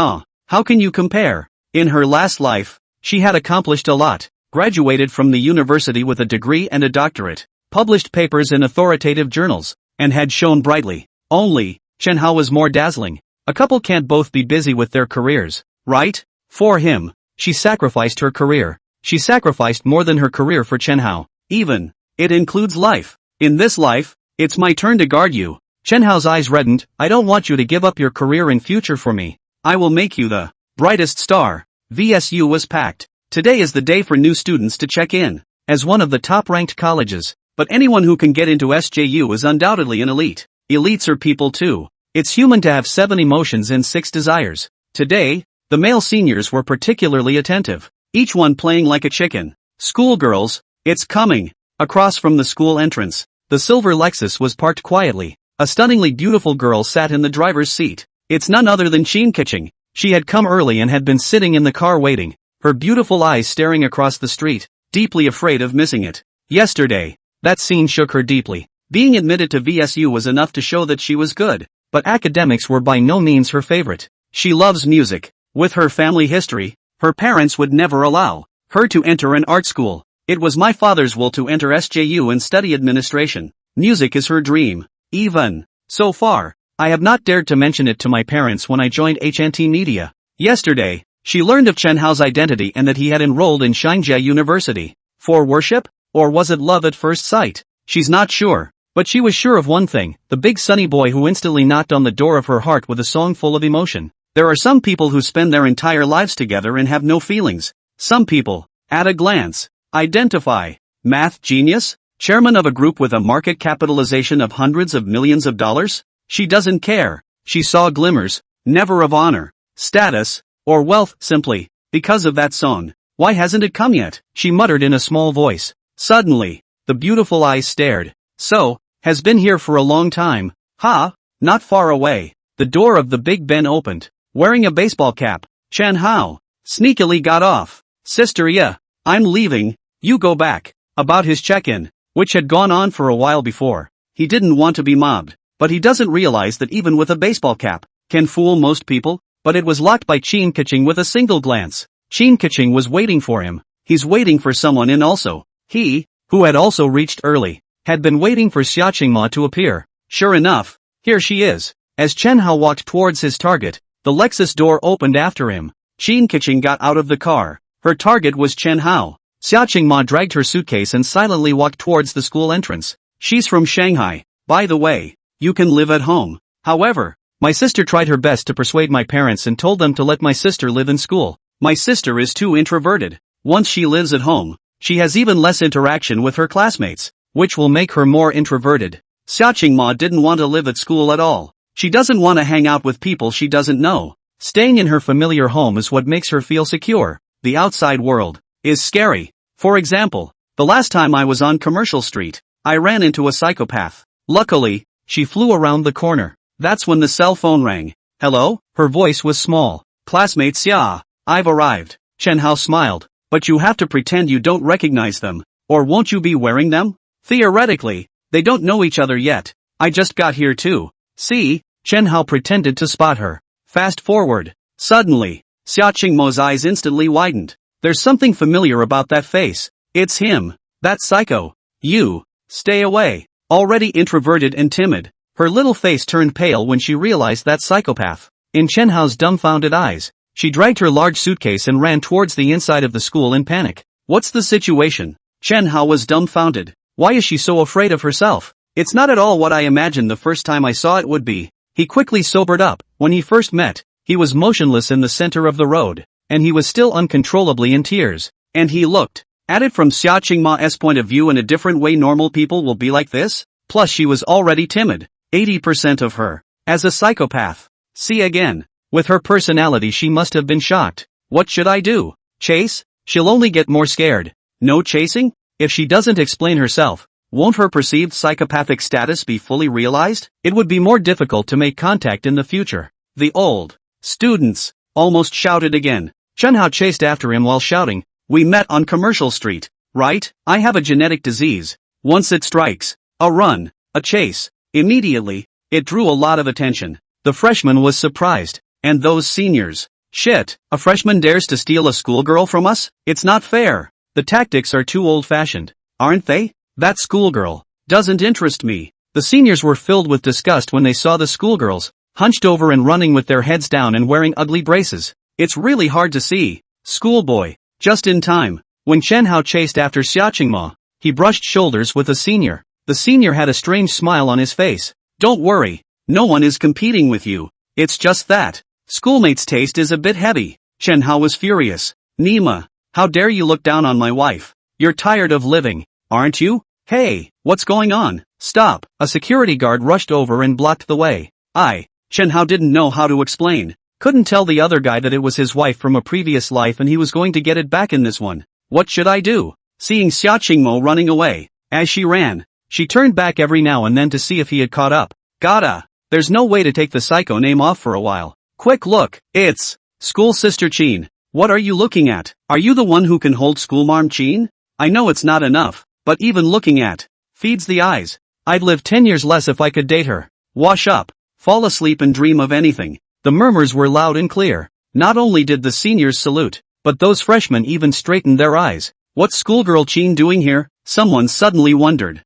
S1: How can you compare? In her last life, she had accomplished a lot, graduated from the university with a degree and a doctorate, published papers in authoritative journals, and had shone brightly. Only, Chen Hao was more dazzling. A couple can't both be busy with their careers, right? For him, she sacrificed her career. She sacrificed more than her career for Chen Hao. Even, it includes life. In this life, it's my turn to guard you. Chen Hao's eyes reddened. I don't want you to give up your career and future for me. I will make you the brightest star. VSU was packed. Today is the day for new students to check in. As one of the top-ranked colleges, but anyone who can get into SJU is undoubtedly an elite. Elites are people too. It's human to have 7 emotions and 6 desires. Today, the male seniors were particularly attentive, each one playing like a chicken. Schoolgirls, it's coming. Across from the school entrance, the silver Lexus was parked quietly. A stunningly beautiful girl sat in the driver's seat. It's none other than Qin Keqing. She had come early and had been sitting in the car waiting, her beautiful eyes staring across the street, deeply afraid of missing it. Yesterday, that scene shook her deeply. Being admitted to VSU was enough to show that she was good, but academics were by no means her favorite. She loves music. With her family history, her parents would never allow her to enter an art school. It was my father's will to enter SJU and study administration. Music is her dream. Even so far, I have not dared to mention it to my parents when I joined HNT Media. Yesterday, she learned of Chen Hao's identity and that he had enrolled in Shangjia University. For worship? Or was it love at first sight? She's not sure. But she was sure of one thing, the big sunny boy who instantly knocked on the door of her heart with a song full of emotion. There are some people who spend their entire lives together and have no feelings. Some people, at a glance, identify. Math genius? Chairman of a group with a market capitalization of hundreds of millions of dollars? She doesn't care. She saw glimmers, never of honor, status, or wealth, simply because of that song. Why hasn't it come yet? She muttered in a small voice. Suddenly, the beautiful eyes stared. So, has been here for a long time. Not far away. The door of the Big Ben opened. Wearing a baseball cap, Chen Hao sneakily got off. Sister, yeah, I'm leaving, you go back. About his check-in, which had gone on for a while before. He didn't want to be mobbed, but he doesn't realize that even with a baseball cap, can fool most people. But it was locked by Qin Keqing with a single glance. Qin Keqing was waiting for him. He's waiting for someone in also. He, who had also reached early, had been waiting for Xia Qingma to appear. Sure enough, here she is. As Chen Hao walked towards his target, the Lexus door opened after him. Qin Keqing got out of the car. Her target was Chen Hao. Xia Qingma dragged her suitcase and silently walked towards the school entrance. She's from Shanghai. By the way, you can live at home. However, my sister tried her best to persuade my parents and told them to let my sister live in school. My sister is too introverted. Once she lives at home, she has even less interaction with her classmates, which will make her more introverted. Xiaoqingma didn't want to live at school at all. She doesn't want to hang out with people she doesn't know. Staying in her familiar home is what makes her feel secure. The outside world is scary. For example, the last time I was on Commercial Street, I ran into a psychopath. Luckily, she flew around the corner. That's when the cell phone rang. Hello? Her voice was small. Classmate Xia, I've arrived. Chen Hao smiled. But you have to pretend you don't recognize them. Or won't you be wearing them? Theoretically, they don't know each other yet. I just got here too. See? Chen Hao pretended to spot her. Fast forward. Suddenly, Xia Qingmo's eyes instantly widened. There's something familiar about that face. It's him. That psycho. You. Stay away. Already introverted and timid, her little face turned pale when she realized that psychopath. In Chen Hao's dumbfounded eyes, she dragged her large suitcase and ran towards the inside of the school in panic. What's the situation? Chen Hao was dumbfounded. Why is she so afraid of herself? It's not at all what I imagined the first time I saw it would be. He quickly sobered up. When he first met, he was motionless in the center of the road, and he was still uncontrollably in tears. And he looked at it from Xia Qingma's point of view in a different way. Normal people will be like this? Plus she was already timid. 80% of her. As a psychopath. See again. With her personality she must have been shocked. What should I do? Chase? She'll only get more scared. No chasing? If she doesn't explain herself, won't her perceived psychopathic status be fully realized? It would be more difficult to make contact in the future. The old students almost shouted again. Chen Hao chased after him while shouting, we met on Commercial Street, right? I have a genetic disease. Once it strikes, a run, a chase. Immediately, it drew a lot of attention. The freshman was surprised. And those seniors. Shit, a freshman dares to steal a schoolgirl from us? It's not fair. The tactics are too old-fashioned, aren't they? That schoolgirl doesn't interest me. The seniors were filled with disgust when they saw the schoolgirls, hunched over and running with their heads down and wearing ugly braces. It's really hard to see. Schoolboy. Just in time. When Chen Hao chased after Xia Qingma, he brushed shoulders with a senior. The senior had a strange smile on his face. Don't worry. No one is competing with you. It's just that schoolmate's taste is a bit heavy. Chen Hao was furious. Nima, how dare you look down on my wife? You're tired of living, aren't you? Hey, what's going on? Stop. A security guard rushed over and blocked the way. Chen Hao didn't know how to explain. Couldn't tell the other guy that it was his wife from a previous life and he was going to get it back in this one. What should I do? Seeing Xia Qingmo running away. As she ran, she turned back every now and then to see if he had caught up. There's no way to take the psycho name off for a while. Quick look, it's School Sister Qin. What are you looking at? Are you the one who can hold Schoolmarm Qin? I know it's not enough, but even looking at feeds the eyes. I'd live 10 years less if I could date her. Wash up, fall asleep and dream of anything. The murmurs were loud and clear. Not only did the seniors salute, but those freshmen even straightened their eyes. What's schoolgirl Qin doing here? Someone suddenly wondered.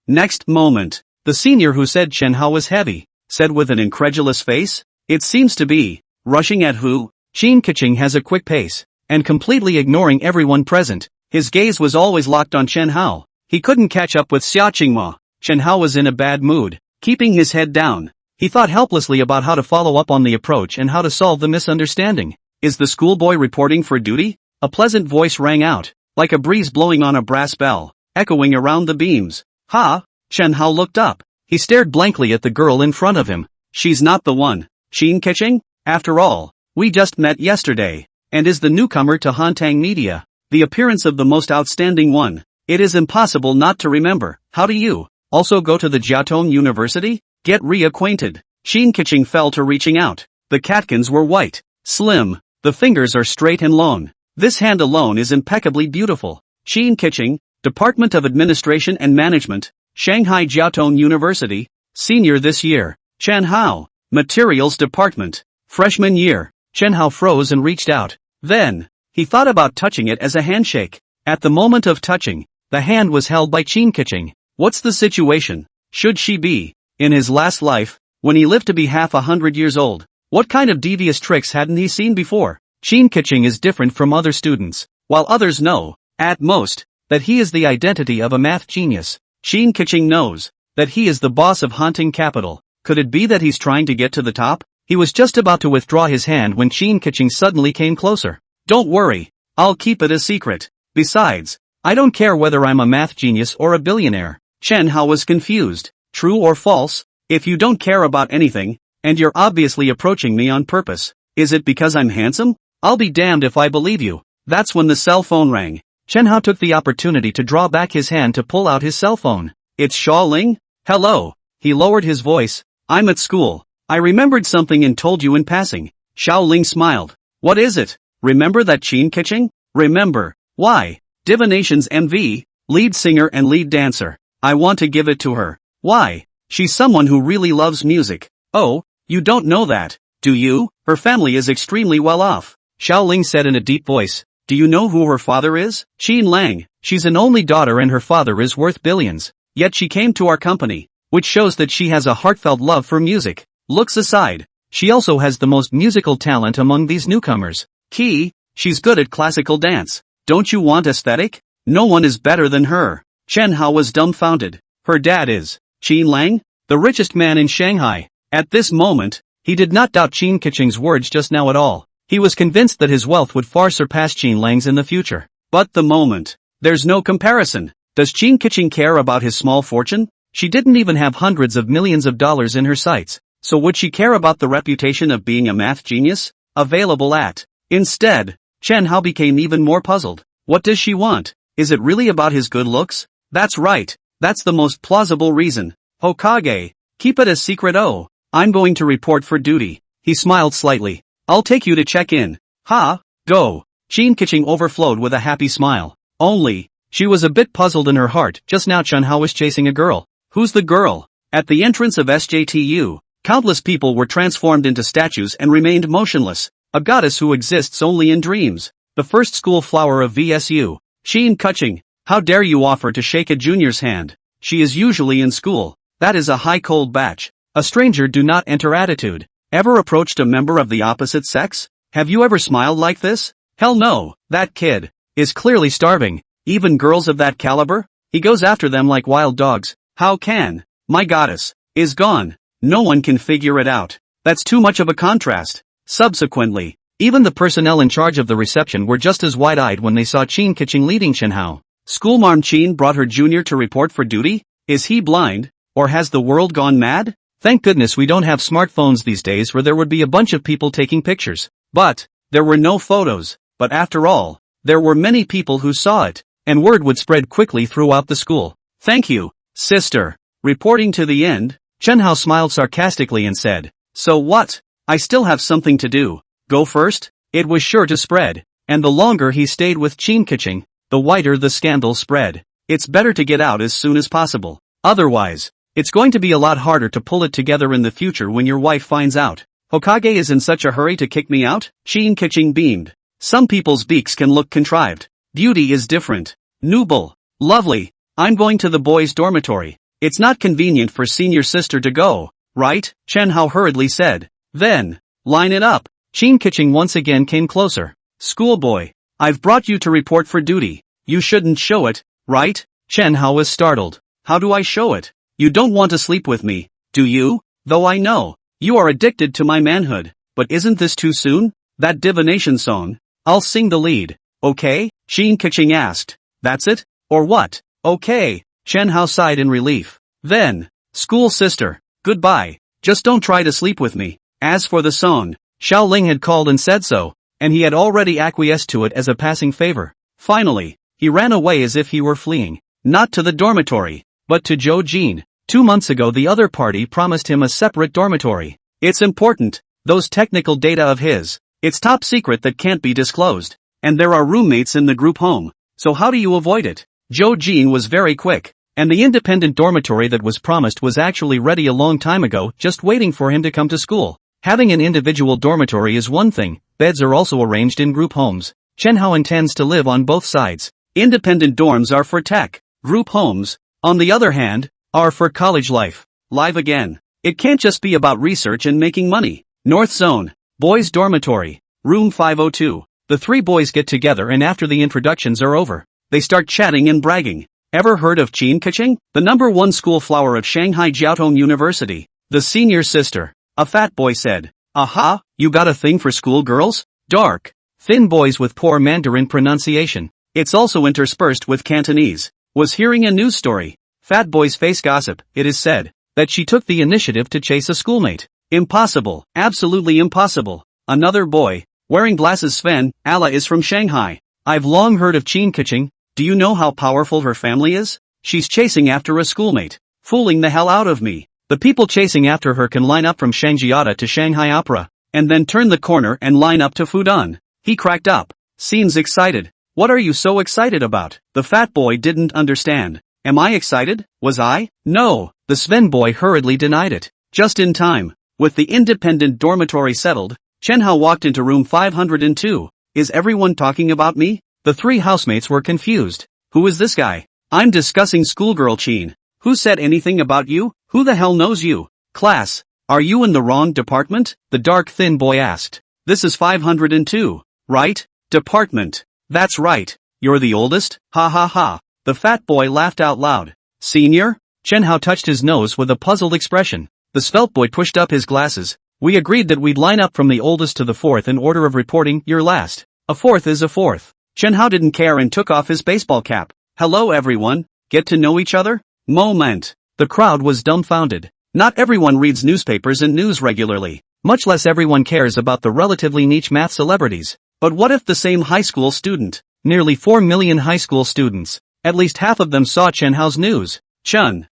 S1: Next moment, the senior who said Chen Hao was heavy, said with an incredulous face, it seems to be. Rushing at who? Qin Keqing has a quick pace, and completely ignoring everyone present. His gaze was always locked on Chen Hao. He couldn't catch up with Xia Qingma. Chen Hao was in a bad mood, keeping his head down. He thought helplessly about how to follow up on the approach and how to solve the misunderstanding. Is the schoolboy reporting for duty? A pleasant voice rang out, like a breeze blowing on a brass bell, echoing around the beams. Ha! Chen Hao looked up. He stared blankly at the girl in front of him. She's not the one. Qin Keqing? After all, we just met yesterday, and is the newcomer to Hantang Media. The appearance of the most outstanding one. It is impossible not to remember. How do you also go to the Jiaotong University? Get reacquainted. Qin Keqing fell to reaching out. The catkins were white, slim, the fingers are straight and long. This hand alone is impeccably beautiful. Qin Keqing, Department of Administration and Management, Shanghai Jiaotong University, senior this year. Chen Hao, Materials Department, freshman year. Chen Hao froze and reached out. Then, he thought about touching it as a handshake. At the moment of touching, the hand was held by Qin Keqing. What's the situation? Should she be in his last life, when he lived to be half 100 years old? What kind of devious tricks hadn't he seen before? Qin Keqing is different from other students. While others know, at most, that he is the identity of a math genius, Qin Keqing knows that he is the boss of Haunting Capital. Could it be that he's trying to get to the top? He was just about to withdraw his hand when Qin Keqing suddenly came closer. Don't worry, I'll keep it a secret. Besides, I don't care whether I'm a math genius or a billionaire. Chen Hao was confused. True or false? If you don't care about anything, and you're obviously approaching me on purpose, is it because I'm handsome? I'll be damned if I believe you. That's when the cell phone rang. Chen Hao took the opportunity to draw back his hand to pull out his cell phone. It's Xiaoling? Hello. He lowered his voice. I'm at school. I remembered something and told you in passing. Xiaoling smiled. What is it? Remember that Qin Keqing? Remember. Why? Divination's MV, lead singer and lead dancer. I want to give it to her. Why? She's someone who really loves music. Oh, you don't know that, do you? Her family is extremely well off. Xiaoling said in a deep voice. Do you know who her father is? Qin Lang. She's an only daughter and her father is worth billions. Yet she came to our company, which shows that she has a heartfelt love for music. Looks aside, she also has the most musical talent among these newcomers. Key, she's good at classical dance. Don't you want aesthetic? No one is better than her. Chen Hao was dumbfounded. Her dad is Qin Lang, the richest man in Shanghai. At this moment, he did not doubt Qin Keqing's words just now at all. He was convinced that his wealth would far surpass Qin Lang's in the future. But the moment. There's no comparison. Does Qin Keqing care about his small fortune? She didn't even have hundreds of millions of dollars in her sights. So would she care about the reputation of being a math genius? Available at. Instead, Chen Hao became even more puzzled. What does she want? Is it really about his good looks? That's right. That's the most plausible reason. Hokage, keep it a secret. Oh, I'm going to report for duty. He smiled slightly. I'll take you to check in. Ha, go. Qin Keqing overflowed with a happy smile. Only, she was a bit puzzled in her heart. Just now Chen Hao was chasing a girl. Who's the girl? At the entrance of SJTU, countless people were transformed into statues and remained motionless. A goddess who exists only in dreams. The first school flower of VSU. Qin Keqing, how dare you offer to shake a junior's hand? She is usually in school. That is a high cold batch. A stranger do not enter attitude. Ever approached a member of the opposite sex? Have you ever smiled like this? Hell no, that kid is clearly starving. Even girls of that caliber? He goes after them like wild dogs. How can? My goddess is gone. No one can figure it out. That's too much of a contrast. Subsequently, even the personnel in charge of the reception were just as wide-eyed when they saw Qin Keqing leading Chen Hao. Schoolmarm Qin brought her junior to report for duty? Is he blind? Or has the world gone mad? Thank goodness we don't have smartphones these days, where there would be a bunch of people taking pictures. But there were no photos. But after all, there were many people who saw it, and word would spread quickly throughout the school. Thank you, sister. Reporting to the end, Chen Hao smiled sarcastically and said, so what? I still have something to do. Go first? It was sure to spread, and the longer he stayed with Qin Keqing, the wider the scandal spread. It's better to get out as soon as possible. Otherwise, it's going to be a lot harder to pull it together in the future when your wife finds out. Hokage is in such a hurry to kick me out? Qin Keqing beamed. Some people's beaks can look contrived. Beauty is different. Noble. Lovely. I'm going to the boys' dormitory. It's not convenient for senior sister to go, right? Chen Hao hurriedly said. Then, line it up. Qin Keqing once again came closer. Schoolboy, I've brought you to report for duty. You shouldn't show it, right? Chen Hao was startled. How do I show it? You don't want to sleep with me, do you? Though I know, you are addicted to my manhood. But isn't this too soon? That divination song. I'll sing the lead, okay? Qin Keqing asked. That's it? Or what? Okay. Chen Hao sighed in relief. Then, school sister, goodbye. Just don't try to sleep with me. As for the song, Xiaoling had called and said so, and he had already acquiesced to it as a passing favor. Finally, he ran away as if he were fleeing. Not to the dormitory, but to Zhou Jin. 2 months ago the other party promised him a separate dormitory. It's important, those technical data of his. It's top secret that can't be disclosed. And there are roommates in the group home. So how do you avoid it? Zhou Jin was very quick. And the independent dormitory that was promised was actually ready a long time ago, just waiting for him to come to school. Having an individual dormitory is one thing, beds are also arranged in group homes. Chen Hao intends to live on both sides. Independent dorms are for tech. Group homes, on the other hand, are for college life. Live again. It can't just be about research and making money. North Zone, boys' dormitory, room 502. The 3 boys get together and after the introductions are over, they start chatting and bragging. Ever heard of Qin Keqing? The #1 school flower of Shanghai Jiaotong University. The senior sister. A fat boy said. Aha, you got a thing for school girls? Dark, thin boys with poor Mandarin pronunciation. It's also interspersed with Cantonese. Was hearing a news story. Fat boy's face gossip, it is said. that she took the initiative to chase a schoolmate. Impossible, absolutely impossible. Another boy, wearing glasses. Sven, Allah is from Shanghai. I've long heard of Qin Keqing. Do you know how powerful her family is? She's chasing after a schoolmate. Fooling the hell out of me. The people chasing after her can line up from Shangjiata to Shanghai Opera, and then turn the corner and line up to Fudan. He cracked up. Seems excited. What are you so excited about? The fat boy didn't understand. Am I excited? Was I? No. The Sven boy hurriedly denied it. Just in time. With the independent dormitory settled, Chen Hao walked into room 502. Is everyone talking about me? The three housemates were confused. Who is this guy? I'm discussing schoolgirl Qin. Who said anything about you? Who the hell knows you? Class, are you in the wrong department? The dark thin boy asked. This is 502, right? Department. That's right. You're the oldest? Ha ha ha. The fat boy laughed out loud. Senior? Chen Hao touched his nose with a puzzled expression. The svelte boy pushed up his glasses. We agreed that we'd line up from the oldest to the fourth in order of reporting. You're last. A fourth is a fourth. Chen Hao didn't care and took off his baseball cap. Hello everyone. Get to know each other? Moment. The crowd was dumbfounded. Not everyone reads newspapers and news regularly. Much less everyone cares about the relatively niche math celebrities. But what if the same high school student? Nearly 4 million high school students. At least half of them saw Chen Hao's news. Chun.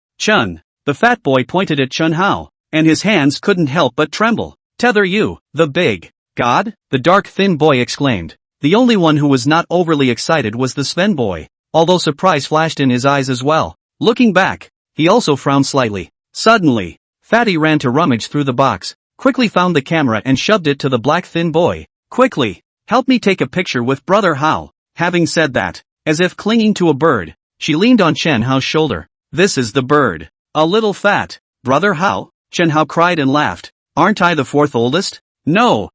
S1: The fat boy pointed at Chen Hao, and his hands couldn't help but tremble. Tether you, the big god? The dark thin boy exclaimed. The only one who was not overly excited was the Sven boy, although surprise flashed in his eyes as well. Looking back, he also frowned slightly. Suddenly, Fatty ran to rummage through the box, quickly found the camera and shoved it to the black thin boy. Quickly, help me take a picture with Brother Hao. Having said that, as if clinging to a bird, she leaned on Chen Hao's shoulder. This is the bird. A little fat. Brother Hao? Chen Hao cried and laughed. Aren't I the fourth oldest? No.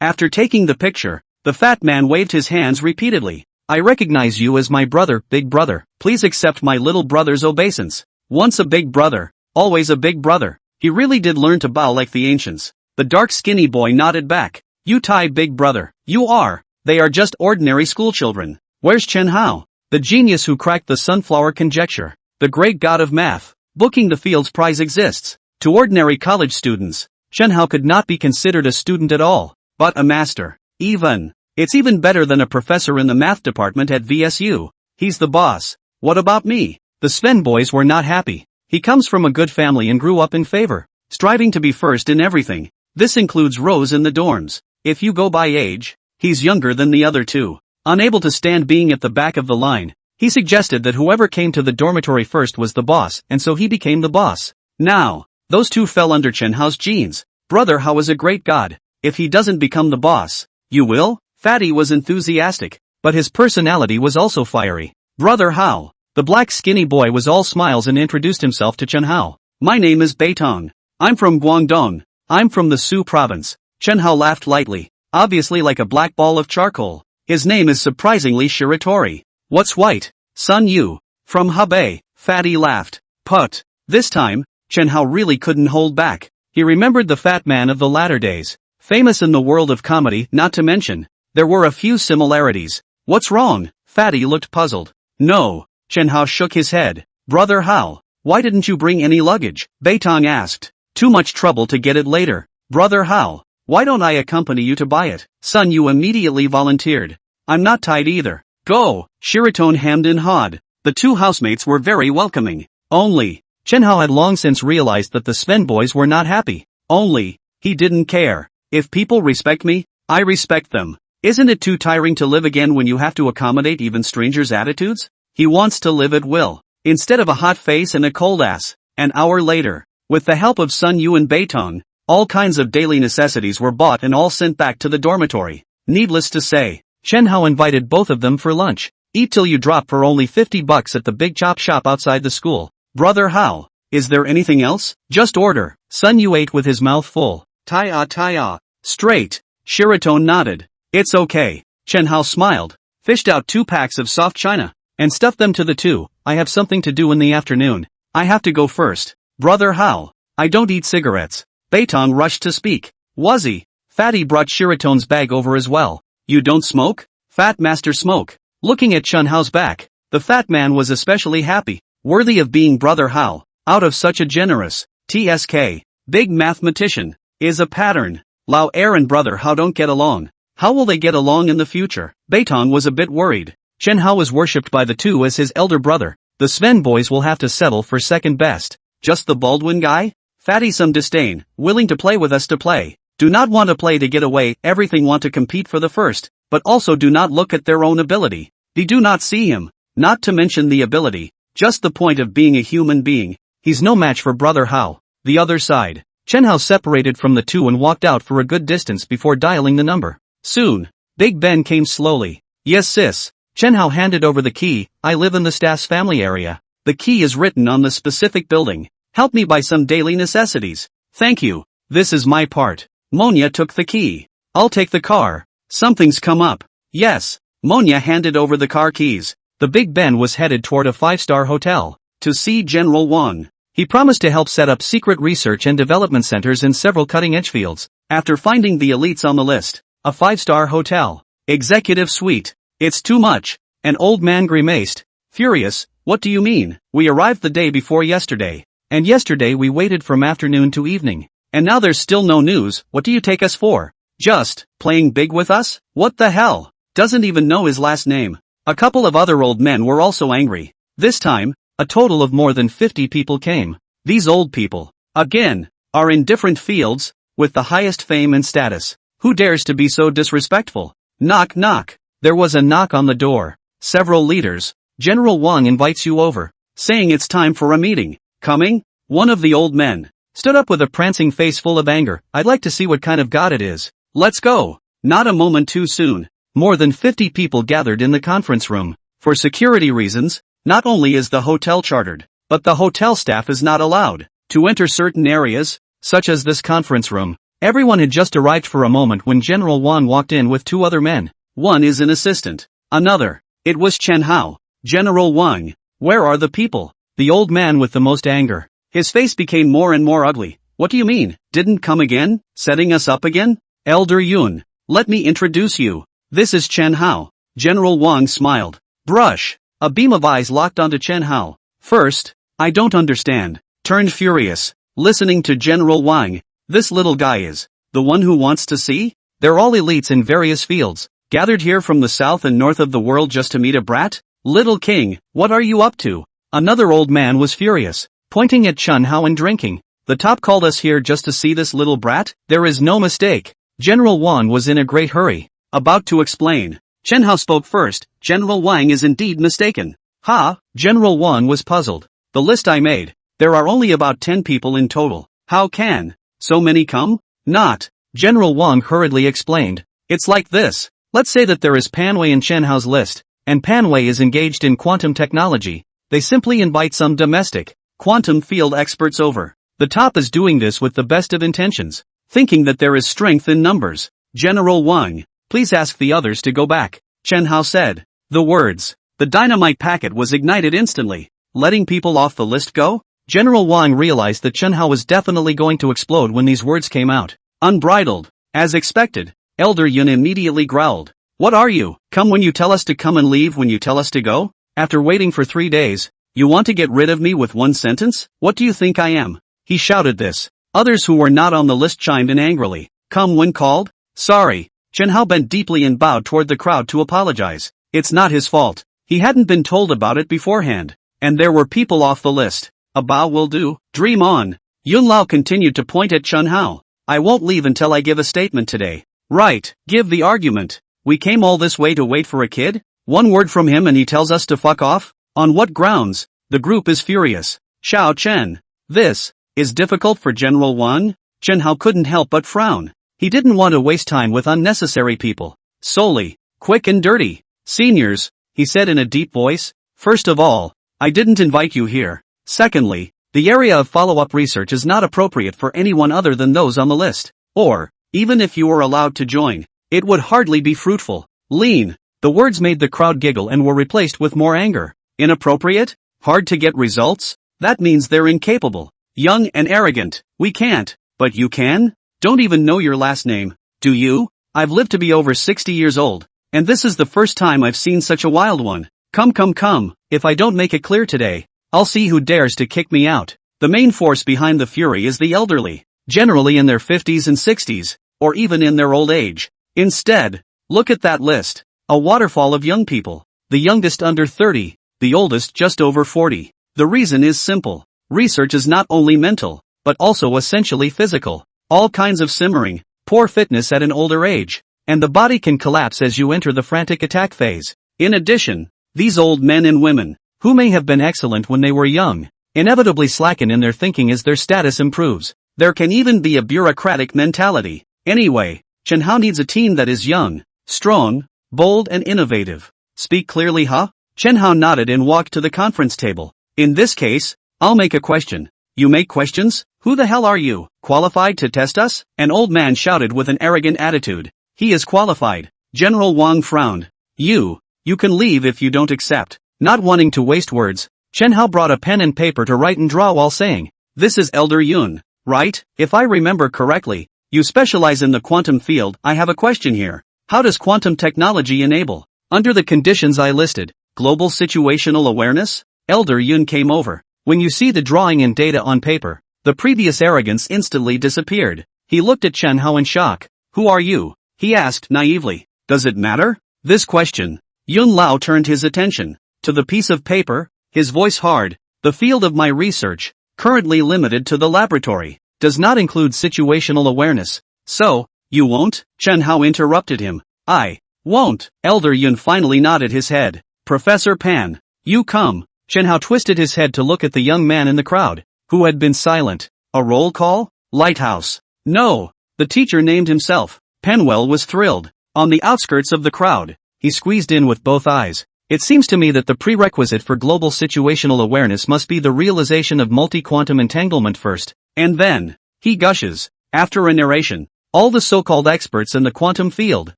S1: After taking the picture, the fat man waved his hands repeatedly. I recognize you as my brother, big brother. Please accept my little brother's obeisance. Once a big brother, always a big brother. He really did learn to bow like the ancients. The dark skinny boy nodded back. You tie big brother. You are. They are just ordinary schoolchildren. Where's Chen Hao? The genius who cracked the sunflower conjecture. The great god of math. Booking the Fields Prize exists. To ordinary college students, Chen Hao could not be considered a student at all, but a master. It's even better than a professor in the math department at VSU. He's the boss. What about me? The Sven boys were not happy. He comes from a good family and grew up in favor, striving to be first in everything. This includes rows in the dorms. If you go by age, he's younger than the other two. Unable to stand being at the back of the line, he suggested that whoever came to the dormitory first was the boss, and so he became the boss. Now, those two fell under Chen Hao's genes. Brother Hao is a great god. If he doesn't become the boss, you will? Fatty was enthusiastic, but his personality was also fiery. Brother Hao. The black skinny boy was all smiles and introduced himself to Chen Hao. My name is Beitong. I'm from Guangdong. I'm from the Su province. Chen Hao laughed lightly, obviously like a black ball of charcoal. His name is surprisingly Shiratori. What's white? Sun Yu. From Hebei. Fatty laughed. Put. This time, Chen Hao really couldn't hold back. He remembered the fat man of the latter days. Famous in the world of comedy, not to mention. There were a few similarities. What's wrong? Fatty looked puzzled. No. Chen Hao shook his head. Brother Hao, why didn't you bring any luggage? Beitong asked. Too much trouble to get it later. Brother Hao, why don't I accompany you to buy it? Sun Yu immediately volunteered. I'm not tied either. Go. Shiraton hemmed and hawed. The two housemates were very welcoming. Only, Chen Hao had long since realized that the Sven boys were not happy. Only, he didn't care. If people respect me, I respect them. Isn't it too tiring to live again when you have to accommodate even strangers' attitudes? He wants to live at will, instead of a hot face and a cold ass. An hour later, with the help of Sun Yu and Beitong, all kinds of daily necessities were bought and all sent back to the dormitory. Needless to say, Chen Hao invited both of them for lunch. Eat till you drop for only $50 at the big chop shop outside the school. Brother Hao, is there anything else? Just order. Sun Yu ate with his mouth full. Tai-ah. Straight. Shiraton nodded. It's okay. Chen Hao smiled, fished out 2 packs of soft china, and stuffed them to the two. I have something to do in the afternoon. I have to go first. Brother Hao, I don't eat cigarettes. Beitong rushed to speak. Wuzzy. Fatty brought Shiraton's bag over as well. You don't smoke? Fat Master smoke. Looking at Chen Hao's back, the fat man was especially happy. Worthy of being Brother Hao. out of such a generous, TSK, big mathematician, is a pattern. Lao heir and brother Hao don't get along. How will they get along in the future? Beitong was a bit worried. Chen Hao was worshipped by the two as his elder brother. The Sven boys will have to settle for second best. Just the Baldwin guy? Fatty some disdain, willing to play with us to play. Do not want to play to get away, everything want to compete for the first, but also do not look at their own ability. They do not see him, not to mention the ability, just the point of being a human being. He's no match for brother Hao. The other side. Chen Hao separated from the two and walked out for a good distance before dialing the number. Soon, Big Ben came slowly. Yes sis. Chen Hao handed over the key. I live in the staff's family area. The key is written on the specific building. Help me buy some daily necessities. Thank you. This is my part. Monya took the key. I'll take the car. Something's come up. Yes. Monya handed over the car keys. The Big Ben was headed toward a 5-star hotel to see General Wang. He promised to help set up secret research and development centers in several cutting-edge fields. After finding the elites on the list, a 5-star hotel, executive suite. It's too much. An old man grimaced. Furious, what do you mean? We arrived the day before yesterday. And yesterday we waited from afternoon to evening. And now there's still no news. What do you take us for? Just playing big with us? What the hell? Doesn't even know his last name. A couple of other old men were also angry. This time, a total of more than 50 people came. These old people, again, are in different fields, with the highest fame and status. Who dares to be so disrespectful? Knock knock. There was a knock on the door. Several leaders. General Wang invites you over, saying it's time for a meeting. Coming? One of the old men stood up with a prancing face full of anger. I'd like to see what kind of god it is. Let's go. Not a moment too soon. More than 50 people gathered in the conference room. For security reasons, not only is the hotel chartered, but the hotel staff is not allowed to enter certain areas, such as this conference room. Everyone had just arrived for a moment when General Wang walked in with two other men. One is an assistant. Another. It was Chen Hao. General Wang. Where are the people? The old man with the most anger. His face became more and more ugly. What do you mean? Didn't come again? Setting us up again? Elder Yun. Let me introduce you. This is Chen Hao. General Wang smiled. Brush. A beam of eyes locked onto Chen Hao. First, I don't understand. Turned furious. Listening to General Wang. This little guy is the one who wants to see? They're all elites in various fields, gathered here from the south and north of the world just to meet a brat? Little king, what are you up to? Another old man was furious, pointing at Chen Hao and drinking. The top called us here just to see this little brat? There is no mistake. General Wang was in a great hurry, about to explain. Chen Hao spoke first. General Wang is indeed mistaken. Ha! General Wang was puzzled. The list I made. There are only about 10 people in total. How can so many come? Not. General Wang hurriedly explained. It's like this. Let's say that there is Panwei in Chen Hao's list, and Panwei is engaged in quantum technology. They simply invite some domestic, quantum field experts over. The top is doing this with the best of intentions, thinking that there is strength in numbers. General Wang, please ask the others to go back. Chen Hao said. The words. The dynamite packet was ignited instantly, letting people off the list go? General Wang realized that Chen Hao was definitely going to explode when these words came out. Unbridled. As expected, Elder Yun immediately growled. What are you? Come when you tell us to come and leave when you tell us to go? After waiting for 3 days, you want to get rid of me with one sentence? What do you think I am? He shouted this. Others who were not on the list chimed in angrily. Come when called? Sorry. Chen Hao bent deeply and bowed toward the crowd to apologize. It's not his fault. He hadn't been told about it beforehand. And there were people off the list. A bow will do. Dream on. Yun Lao continued to point at Chen Hao. I won't leave until I give a statement today. Right. Give the argument. We came all this way to wait for a kid? One word from him and he tells us to fuck off? On what grounds? The group is furious. Xiao Chen. This is difficult for General Wang? Chen Hao couldn't help but frown. He didn't want to waste time with unnecessary people. Solely, quick and dirty. Seniors, he said in a deep voice. First of all, I didn't invite you here. Secondly, the area of follow-up research is not appropriate for anyone other than those on the list. Or, even if you were allowed to join, it would hardly be fruitful. Lean. The words made the crowd giggle and were replaced with more anger. Inappropriate? Hard to get results? That means they're incapable. Young and arrogant. We can't. But you can? Don't even know your last name. Do you? I've lived to be over 60 years old. And this is the first time I've seen such a wild one. Come. If I don't make it clear today, I'll see who dares to kick me out. The main force behind the fury is the elderly, generally in their 50s and 60s, or even in their old age. Instead, look at that list. A waterfall of young people. The youngest under 30, the oldest just over 40. The reason is simple. Research is not only mental, but also essentially physical. All kinds of simmering, poor fitness at an older age, and the body can collapse as you enter the frantic attack phase. In addition, these old men and women, who may have been excellent when they were young, inevitably slacken in their thinking as their status improves. There can even be a bureaucratic mentality. Anyway, Chen Hao needs a team that is young, strong, bold and innovative. Speak clearly, huh? Chen Hao nodded and walked to the conference table. In this case, I'll make a question. You make questions? Who the hell are you? Qualified to test us? An old man shouted with an arrogant attitude. He is qualified. General Wang frowned. You can leave if you don't accept. Not wanting to waste words, Chen Hao brought a pen and paper to write and draw while saying, "This is Elder Yun, right? If I remember correctly, you specialize in the quantum field. I have a question here. How does quantum technology enable, under the conditions I listed, global situational awareness?" Elder Yun came over. When you see the drawing and data on paper, the previous arrogance instantly disappeared. He looked at Chen Hao in shock. "Who are you?" he asked naively. "Does it matter?" This question. Yun Lao turned his attention to the piece of paper, his voice hard. "The field of my research, currently limited to the laboratory, does not include situational awareness." "So, you won't?" Chen Hao interrupted him. "I won't." Elder Yun finally nodded his head. "Professor Pan, you come." Chen Hao twisted his head to look at the young man in the crowd, who had been silent. "A roll call? Lighthouse." "No." The teacher named himself. Penwell was thrilled. On the outskirts of the crowd, he squeezed in with both eyes. "It seems to me that the prerequisite for global situational awareness must be the realization of multi-quantum entanglement first, and then," he gushes. After a narration, all the so-called experts in the quantum field,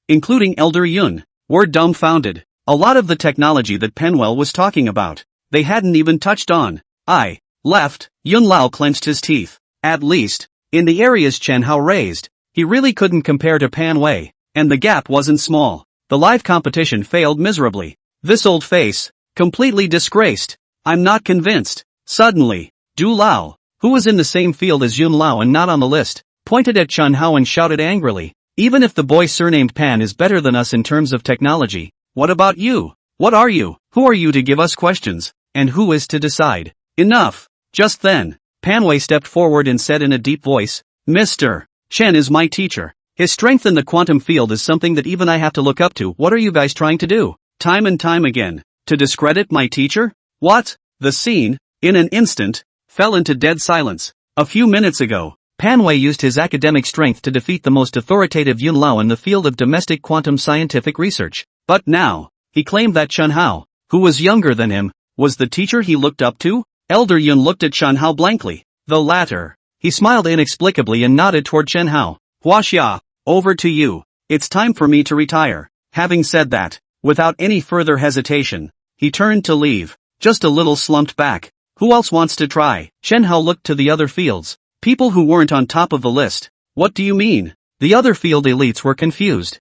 S1: including Elder Yun, were dumbfounded. A lot of the technology that Penwell was talking about, they hadn't even touched on. I left. Yun Lao clenched his teeth. At least, in the areas Chen Hao raised, he really couldn't compare to Pan Wei, and the gap wasn't small. The live competition failed miserably. This old face, completely disgraced. "I'm not convinced." Suddenly, Du Lao, who was in the same field as Yun Lao and not on the list, pointed at Chen Hao and shouted angrily, "Even if the boy surnamed Pan is better than us in terms of technology, what about you? What are you? Who are you to give us questions? And who is to decide?" "Enough." Just then, Pan Wei stepped forward and said in a deep voice, "Mr. Chen is my teacher. His strength in the quantum field is something that even I have to look up to. What are you guys trying to do? Time and time again, to discredit my teacher? What?" The scene, in an instant, fell into dead silence. A few minutes ago, Pan Wei used his academic strength to defeat the most authoritative Yun Lao in the field of domestic quantum scientific research. But now, he claimed that Chen Hao, who was younger than him, was the teacher he looked up to? Elder Yun looked at Chen Hao blankly. The latter. He smiled inexplicably and nodded toward Chen Hao. "Huaxia, over to you. It's time for me to retire." Having said that, without any further hesitation, he turned to leave, just a little slumped back. Who else wants to try? Chen Hao looked to the other fields. People who weren't on top of the list. "What do you mean?" The other field elites were confused.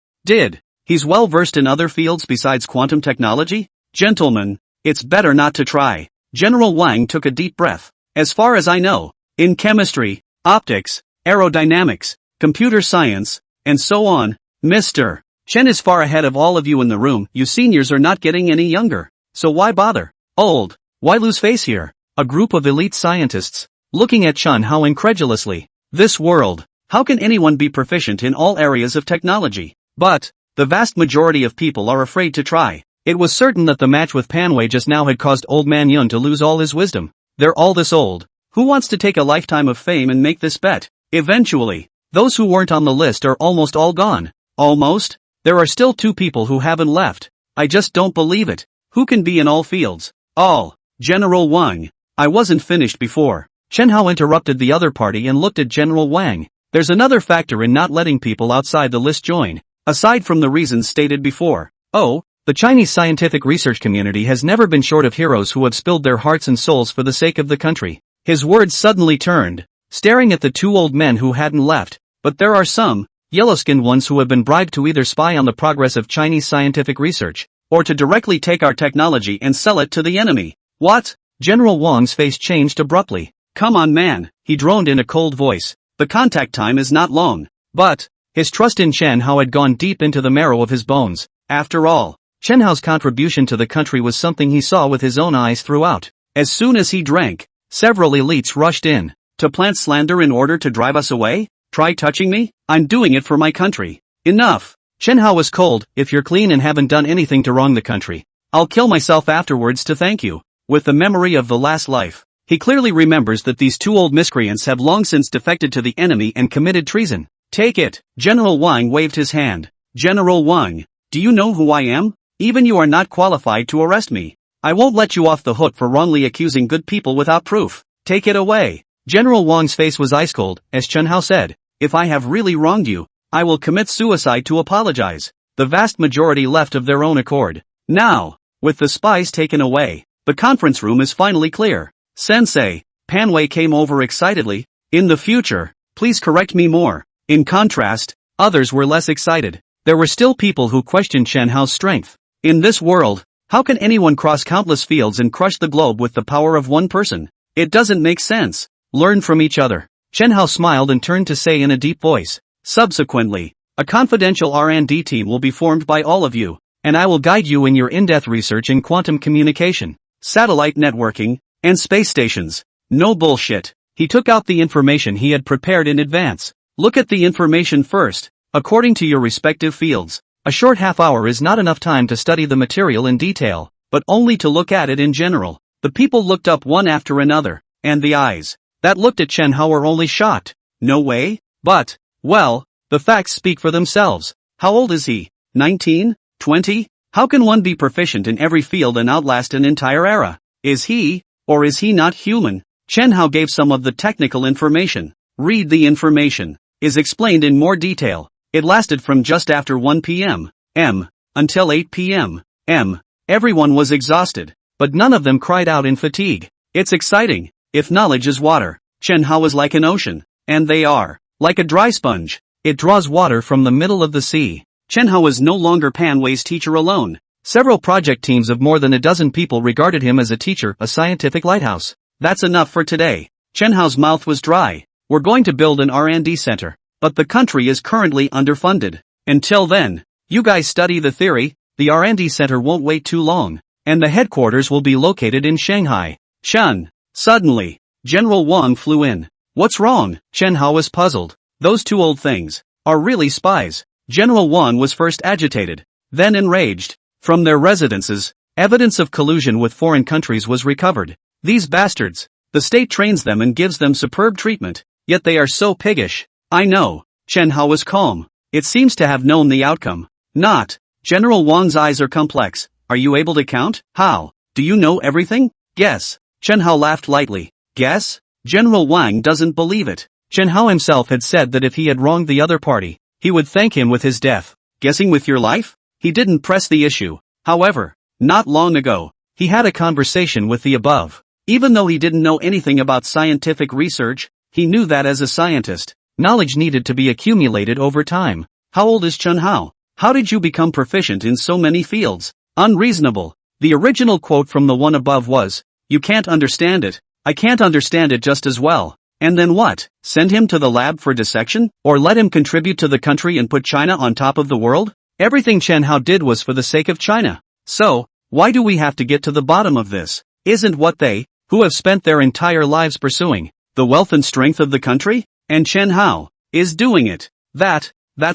S1: He's well versed in other fields besides quantum technology? "Gentlemen, it's better not to try." General Wang took a deep breath. "As far as I know, in chemistry, optics, aerodynamics, computer science, and so on, Mr. Chen is far ahead of all of you in the room. You seniors are not getting any younger. So why bother? Old. Why lose face here?" A group of elite scientists, looking at Chen Hao incredulously. This world, how can anyone be proficient in all areas of technology? But, the vast majority of people are afraid to try. It was certain that the match with Pan Wei just now had caused old man Yun to lose all his wisdom. They're all this old. Who wants to take a lifetime of fame and make this bet? Eventually, those who weren't on the list are almost all gone. Almost? There are still 2 people who haven't left. I just don't believe it. Who can be in all fields? All. General Wang. I wasn't finished before. Chen Hao interrupted the other party and looked at General Wang. There's another factor in not letting people outside the list join, aside from the reasons stated before. Oh, the Chinese scientific research community has never been short of heroes who have spilled their hearts and souls for the sake of the country. His words suddenly turned, staring at the 2 old men who hadn't left. But there are some, yellow-skinned ones who have been bribed to either spy on the progress of Chinese scientific research, or to directly take our technology and sell it to the enemy. What? General Wang's face changed abruptly. Come on man, he droned in a cold voice. The contact time is not long. But his trust in Chen Hao had gone deep into the marrow of his bones. After all, Chen Hao's contribution to the country was something he saw with his own eyes throughout. As soon as he drank, several elites rushed in. To plant slander in order to drive us away? Try touching me? I'm doing it for my country. Enough. Chen Hao was cold. If you're clean and haven't done anything to wrong the country, I'll kill myself afterwards to thank you. With the memory of the last life, he clearly remembers that these two old miscreants have long since defected to the enemy and committed treason. Take it. General Wang waved his hand. General Wang, do you know who I am? Even you are not qualified to arrest me. I won't let you off the hook for wrongly accusing good people without proof. Take it away. General Wang's face was ice cold, as Chen Hao said, if I have really wronged you, I will commit suicide to apologize. The vast majority left of their own accord. Now, with the spies taken away, the conference room is finally clear. Sensei, Panwei came over excitedly. In the future, please correct me more. In contrast, others were less excited. There were still people who questioned Chen Hao's strength. In this world, how can anyone cross countless fields and crush the globe with the power of one person? It doesn't make sense. Learn from each other. Chen Hao smiled and turned to say in a deep voice. Subsequently, a confidential R&D team will be formed by all of you, and I will guide you in your in-depth research in quantum communication, satellite networking, and space stations. No bullshit. He took out the information he had prepared in advance. Look at the information first, according to your respective fields. A short half-hour is not enough time to study the material in detail, but only to look at it in general. The people looked up one after another, and the eyes that looked at Chen Hao were only shocked. No way? But, well, the facts speak for themselves. How old is he? 19? 20? How can one be proficient in every field and outlast an entire era? Is he, or is he not human? Chen Hao gave some of the technical information. Read the information. Is explained in more detail. It lasted from just after 1 p.m. M. until 8 p.m. M. Everyone was exhausted, but none of them cried out in fatigue. It's exciting. If knowledge is water, Chen Hao is like an ocean, and they are like a dry sponge. It draws water from the middle of the sea. Chen Hao is no longer Panwei's teacher alone. Several project teams of more than a dozen people regarded him as a teacher, a scientific lighthouse. That's enough for today. Chen Hao's mouth was dry. We're going to build an R&D center, but the country is currently underfunded. Until then, you guys study the theory. The R&D center won't wait too long, and the headquarters will be located in Shanghai. Shun. Suddenly, General Wang flew in. What's wrong? Chen Hao was puzzled. Those two old things are really spies. General Wang was first agitated, then enraged. From their residences, evidence of collusion with foreign countries was recovered. These bastards. The state trains them and gives them superb treatment, yet they are so piggish. I know. Chen Hao was calm. It seems to have known the outcome. Not. General Wang's eyes are complex. Are you able to count? How? Do you know everything? Guess. Chen Hao laughed lightly. Guess? General Wang doesn't believe it. Chen Hao himself had said that if he had wronged the other party, he would thank him with his death. Guessing with your life? He didn't press the issue. However, not long ago, he had a conversation with the above. Even though he didn't know anything about scientific research, he knew that as a scientist, knowledge needed to be accumulated over time. How old is Chen Hao? How did you become proficient in so many fields? Unreasonable. The original quote from the one above was, you can't understand it. I can't understand it just as well. And then what? Send him to the lab for dissection? Or let him contribute to the country and put China on top of the world? Everything Chen Hao did was for the sake of China. So, why do we have to get to the bottom of this? Isn't what they, who have spent their entire lives pursuing, the wealth and strength of the country? And Chen Hao is doing it. That's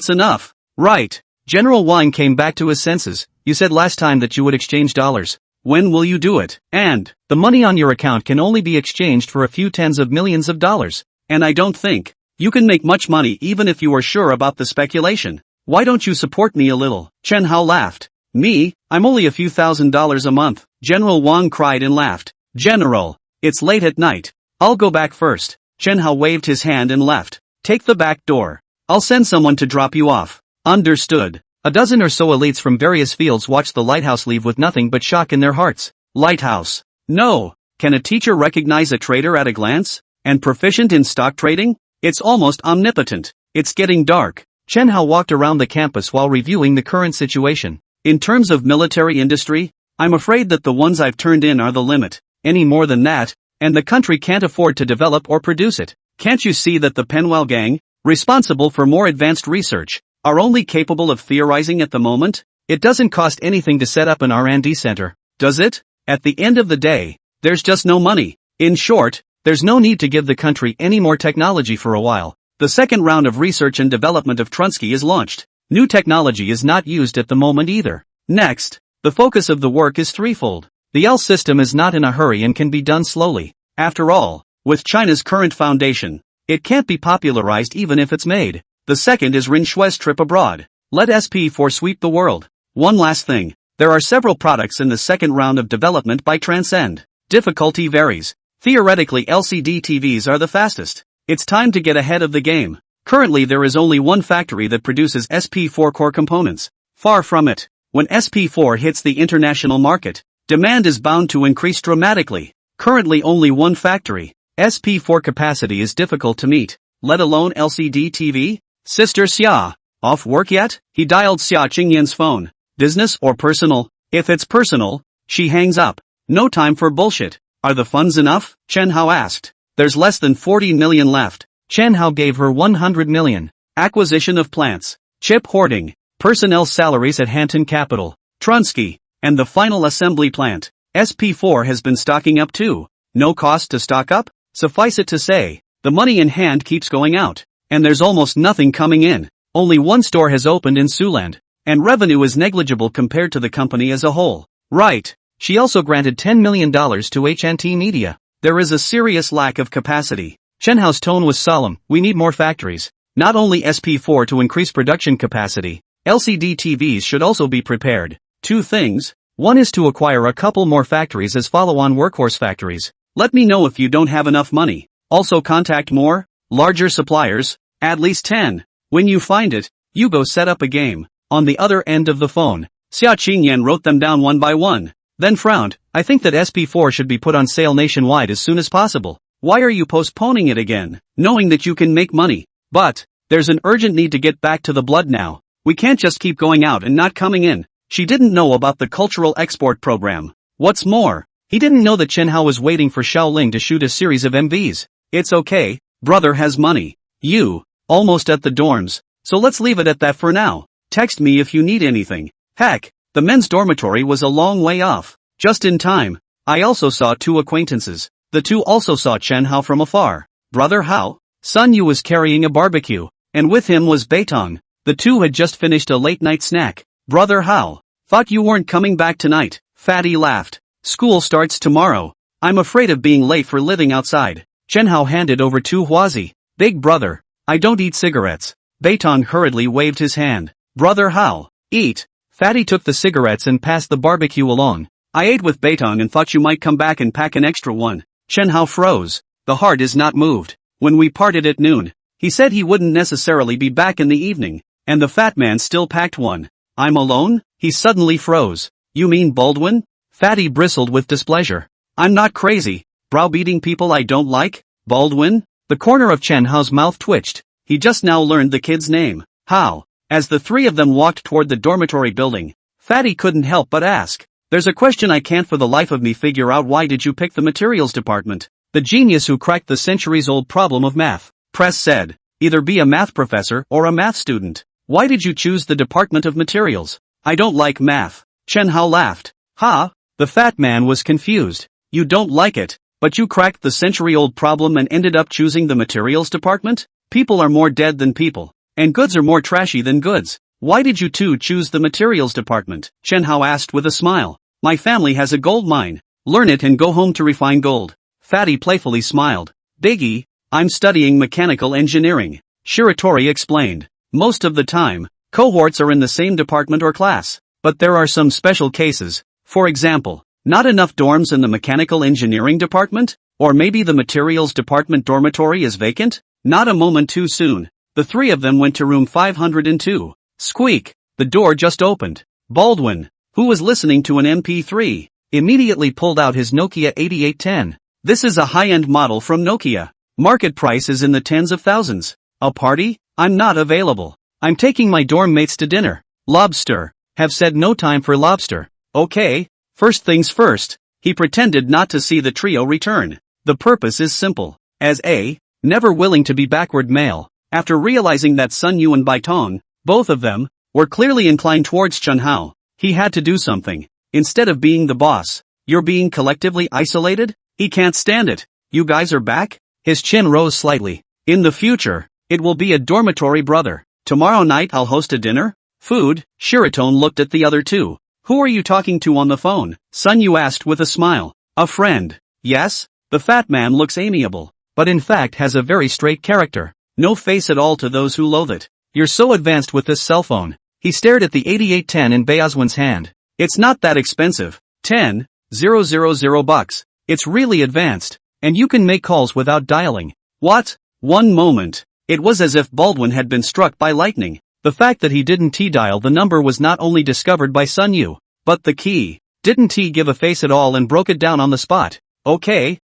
S1: enough. Right. General Wang came back to his senses. You said last time that you would exchange dollars. When will you do it? And, the money on your account can only be exchanged for a few tens of millions of dollars. And I don't think you can make much money even if you are sure about the speculation. Why don't you support me a little? Chen Hao laughed. Me? I'm only a few $1,000s a month. General Wang cried and laughed. General, it's late at night. I'll go back first. Chen Hao waved his hand and left. Take the back door. I'll send someone to drop you off. Understood. A dozen or so elites from various fields watched the lighthouse leave with nothing but shock in their hearts. Lighthouse. No. Can a teacher recognize a trader at a glance? And proficient in stock trading? It's almost omnipotent. It's getting dark. Chen Hao walked around the campus while reviewing the current situation. In terms of military industry, I'm afraid that the ones I've turned in are the limit. Any more than that, and the country can't afford to develop or produce it. Can't you see that the Penwell gang, responsible for more advanced research, are only capable of theorizing at the moment? It doesn't cost anything to set up an R&D center, does it? At the end of the day, there's just no money. In short, there's no need to give the country any more technology for a while. The second round of research and development of Trunsky is launched. New technology is not used at the moment either. Next, the focus of the work is threefold. The L system is not in a hurry and can be done slowly. After all, with China's current foundation, it can't be popularized even if it's made. The second is Rin Shui's trip abroad. Let SP4 sweep the world. One last thing, there are several products in the second round of development by Transcend. Difficulty varies. Theoretically LCD TVs are the fastest. It's time to get ahead of the game. Currently there is only one factory that produces SP4 core components. Far from it. When SP4 hits the international market, demand is bound to increase dramatically. Currently only one factory. SP4 capacity is difficult to meet, let alone LCD TV? Sister Xia, off work yet? He dialed Xia Qingyan's phone. Business or personal? If it's personal, she hangs up. No time for bullshit. Are the funds enough? Chen Hao asked. There's less than 40 million left. Chen Hao gave her 100 million. Acquisition of plants, chip hoarding, personnel salaries at Hanton Capital, Trunsky, and the final assembly plant. SP4 has been stocking up too. No cost to stock up? Suffice it to say, the money in hand keeps going out, and there's almost nothing coming in. Only one store has opened in Siouxland, and revenue is negligible compared to the company as a whole. Right. She also granted $10 million to HNT Media. There is a serious lack of capacity. Chen Hao's tone was solemn. We need more factories. Not only SP4 to increase production capacity, LCD TVs should also be prepared. Two things. One is to acquire a couple more factories as follow-on workhorse factories. Let me know if you don't have enough money. Also contact more, larger suppliers, at least 10. When you find it, you go set up a game. On the other end of the phone, Xia Qingyan wrote them down one by one, then frowned. I think that SP4 should be put on sale nationwide as soon as possible. Why are you postponing it again, knowing that you can make money? But, there's an urgent need to get back to the blood now. We can't just keep going out and not coming in. She didn't know about the cultural export program. What's more, he didn't know that Chen Hao was waiting for Shaoling to shoot a series of MVs. It's okay, brother has money. You, almost at the dorms, so let's leave it at that for now. Text me if you need anything. Heck, the men's dormitory was a long way off. Just in time, I also saw two acquaintances. The two also saw Chen Hao from afar. Brother Hao? Sun Yu was carrying a barbecue, and with him was Beitong. The two had just finished a late-night snack. Brother Hao, thought you weren't coming back tonight. Fatty laughed. School starts tomorrow. I'm afraid of being late for living outside. Chen Hao handed over to Huazi. Big brother, I don't eat cigarettes. Beitong hurriedly waved his hand. Brother Hao, eat. Fatty took the cigarettes and passed the barbecue along. I ate with Beitong and thought you might come back and pack an extra one. Chen Hao froze. The heart is not moved. When we parted at noon, he said he wouldn't necessarily be back in the evening, and the fat man still packed one. I'm alone? He suddenly froze. You mean Baldwin? Fatty bristled with displeasure. I'm not crazy, browbeating people I don't like. Baldwin? The corner of Chen Hao's mouth twitched. He just now learned the kid's name. How? As the three of them walked toward the dormitory building, Fatty couldn't help but ask. There's a question I can't for the life of me figure out. Why did you pick the materials department? The genius who cracked the centuries-old problem of math. Press said, either be a math professor or a math student. Why did you choose the department of materials? I don't like math. Chen Hao laughed. Ha? The fat man was confused. You don't like it, but you cracked the century-old problem and ended up choosing the materials department? People are more dead than people, and goods are more trashy than goods. Why did you two choose the materials department? Chen Hao asked with a smile. My family has a gold mine. Learn it and go home to refine gold. Fatty playfully smiled. Biggie, I'm studying mechanical engineering. Shiratori explained. Most of the time, cohorts are in the same department or class, but there are some special cases. For example, not enough dorms in the mechanical engineering department? Or maybe the materials department dormitory is vacant? Not a moment too soon. The three of them went to room 502. Squeak! The door just opened. Baldwin, who was listening to an MP3, immediately pulled out his Nokia 8810. This is a high-end model from Nokia. Market price is in the tens of thousands. A party? I'm not available. I'm taking my dorm mates to dinner. Lobster. Have said no time for lobster. Okay. First things first. He pretended not to see the trio return. The purpose is simple. As a never willing to be backward male, after realizing that Sun Yu and Bai Tong, both of them, were clearly inclined towards Chen Hao, he had to do something. Instead of being the boss, you're being collectively isolated? He can't stand it. You guys are back? His chin rose slightly. In the future, it will be a dormitory, brother. Tomorrow night I'll host a dinner? Food? Shiratone looked at the other two. Who are you talking to on the phone? Sun Yu asked with a smile. A friend. Yes? The fat man looks amiable, but in fact has a very straight character. No face at all to those who loathe it. You're so advanced with this cell phone. He stared at the 8810 in Bayazwan's hand. It's not that expensive. 10,000 bucks. It's really advanced. And you can make calls without dialing. What? One moment. It was as if Baldwin had been struck by lightning. The fact that he didn't T-dial the number was not only discovered by Sun Yu, but the key. Didn't he give a face at all and broke it down on the spot? Okay.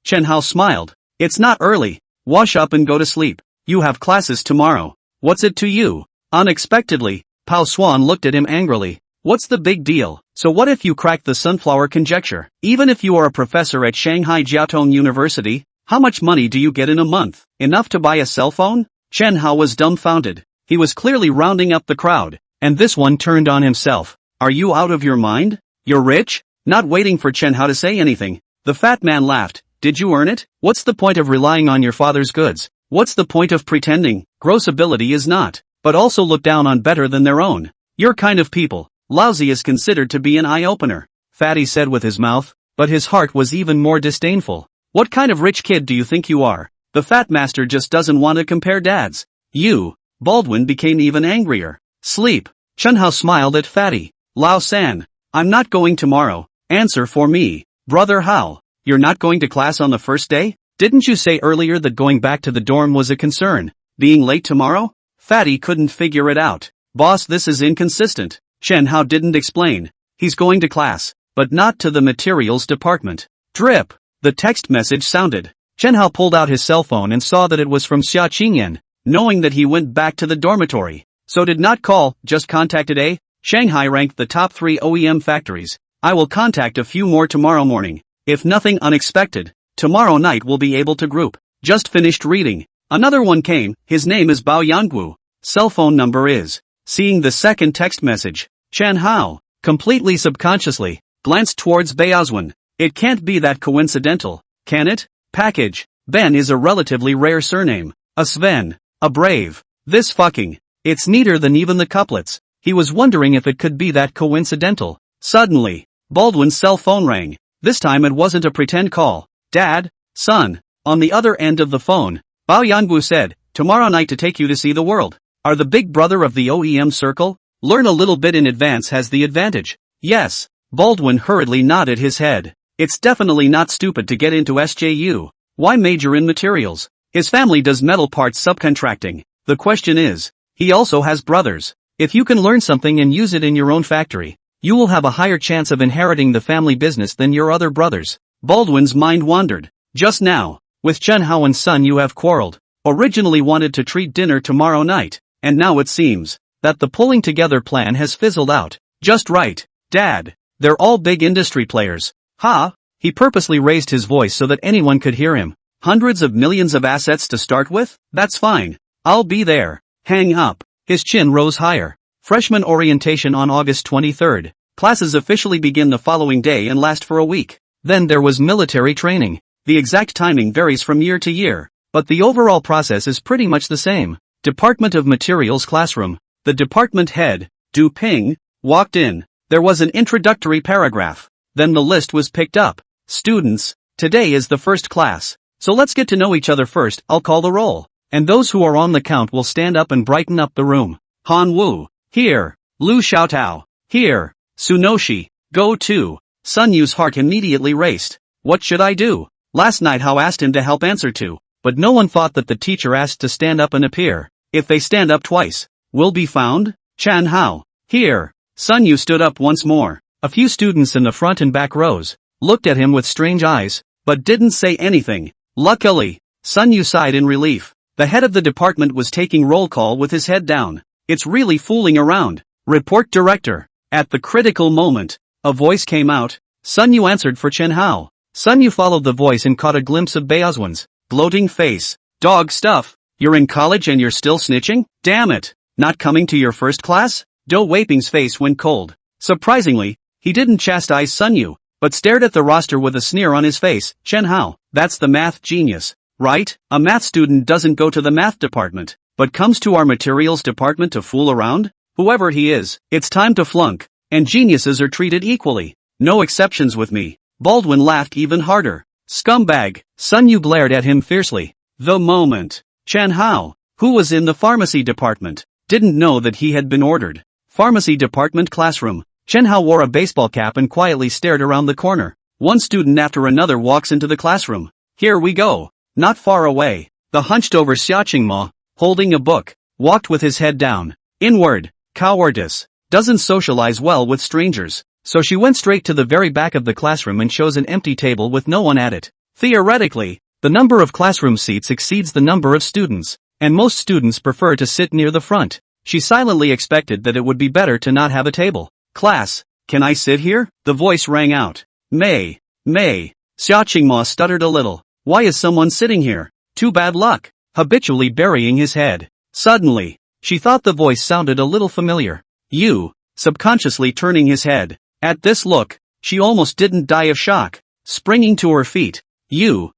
S1: Chen Hao smiled. It's not early. Wash up and go to sleep. You have classes tomorrow. What's it to you? Unexpectedly, Pao Swan looked at him angrily. What's the big deal? So what if you crack the sunflower conjecture? Even if you are a professor at Shanghai Jiaotong University, how much money do you get in a month? Enough to buy a cell phone? Chen Hao was dumbfounded. He was clearly rounding up the crowd, and this one turned on himself. Are you out of your mind? You're rich? Not waiting for Chen Hao to say anything, the fat man laughed. Did you earn it? What's the point of relying on your father's goods? What's the point of pretending? Gross ability is not, but also look down on better than their own. Your kind of people. Lousy is considered to be an eye-opener, Fatty said with his mouth, but his heart was even more disdainful. What kind of rich kid do you think you are? The fat master just doesn't want to compare dads. You. Baldwin became even angrier. Sleep. Chen Hao smiled at Fatty. Lao San. I'm not going tomorrow. Answer for me. Brother Hao. You're not going to class on the first day? Didn't you say earlier that going back to the dorm was a concern? Being late tomorrow? Fatty couldn't figure it out. Boss, this is inconsistent. Chen Hao didn't explain. He's going to class, but not to the materials department. Drip. The text message sounded. Chen Hao pulled out his cell phone and saw that it was from Xia Qingyan, knowing that he went back to the dormitory. So did not call, just contacted a. Shanghai ranked the top 3 OEM factories. I will contact a few more tomorrow morning. If nothing unexpected, tomorrow night we'll be able to group. Just finished reading. Another one came. His name is Bao Yanguo. Cell phone number is. Seeing the second text message, Chen Hao, completely subconsciously, glanced towards Bayazwan. It can't be that coincidental, can it? Package. Ben is a relatively rare surname. A Sven. A Brave. This fucking. It's neater than even the couplets. He was wondering if it could be that coincidental. Suddenly, Baldwin's cell phone rang. This time it wasn't a pretend call. Dad, son. On the other end of the phone, Bao Yanguo said, tomorrow night to take you to see the world. Are the big brother of the OEM circle? Learn a little bit in advance has the advantage. Yes. Baldwin hurriedly nodded his head. It's definitely not stupid to get into SJU. Why major in materials? His family does metal parts subcontracting. The question is, he also has brothers. If you can learn something and use it in your own factory, you will have a higher chance of inheriting the family business than your other brothers. Baldwin's mind wandered. Just now, with Chen Hao and Sun you have quarreled. Originally wanted to treat dinner tomorrow night, and now it seems that the pulling together plan has fizzled out. Just right, Dad. They're all big industry players. Ha! He purposely raised his voice so that anyone could hear him. Hundreds of millions of assets to start with? That's fine. I'll be there. Hang up. His chin rose higher. Freshman orientation on August 23rd. Classes officially begin the following day and last for a week. Then there was military training. The exact timing varies from year to year, but the overall process is pretty much the same. Department of Materials classroom. The department head, Du Ping, walked in. There was an introductory paragraph. Then the list was picked up. Students, today is the first class. So let's get to know each other first. I'll call the roll. And those who are on the count will stand up and brighten up the room. Han Wu, here. Lu Xiaotao, here. Sunoshi, go to. Sun Yu's heart immediately raced. What should I do? Last night Hao asked him to help answer to, but no one thought that the teacher asked to stand up and appear. If they stand up twice, will be found? Chan Hao, here. Sun Yu stood up once more. A few students in the front and back rows looked at him with strange eyes, but didn't say anything. Luckily, Sun Yu sighed in relief. The head of the department was taking roll call with his head down. It's really fooling around. Report director. At the critical moment, a voice came out. Sun Yu answered for Chen Hao. Sun Yu followed the voice and caught a glimpse of Beozwan's gloating face. Dog stuff. You're in college and you're still snitching? Damn it. Not coming to your first class? Do Weiping's face went cold. Surprisingly, he didn't chastise Sun Yu, but stared at the roster with a sneer on his face. Chen Hao, that's the math genius, right? A math student doesn't go to the math department, but comes to our materials department to fool around? Whoever he is, it's time to flunk, and geniuses are treated equally. No exceptions with me. Baldwin laughed even harder. Scumbag. Sun Yu glared at him fiercely. The moment Chen Hao, who was in the pharmacy department, didn't know that he had been ordered. Pharmacy department classroom. Chen Hao wore a baseball cap and quietly stared around the corner. One student after another walks into the classroom. Here we go. Not far away, the hunched-over Xiaqingma, holding a book, walked with his head down. Inward. Cowardice. Doesn't socialize well with strangers. So she went straight to the very back of the classroom and chose an empty table with no one at it. Theoretically, the number of classroom seats exceeds the number of students, and most students prefer to sit near the front. She silently expected that it would be better to not have a table. Class, can I sit here? The voice rang out. May. Xiaqingma stuttered a little. Why is someone sitting here? Too bad luck. Habitually burying his head. Suddenly, she thought the voice sounded a little familiar. You, subconsciously turning his head. At this look, she almost didn't die of shock. Springing to her feet. You,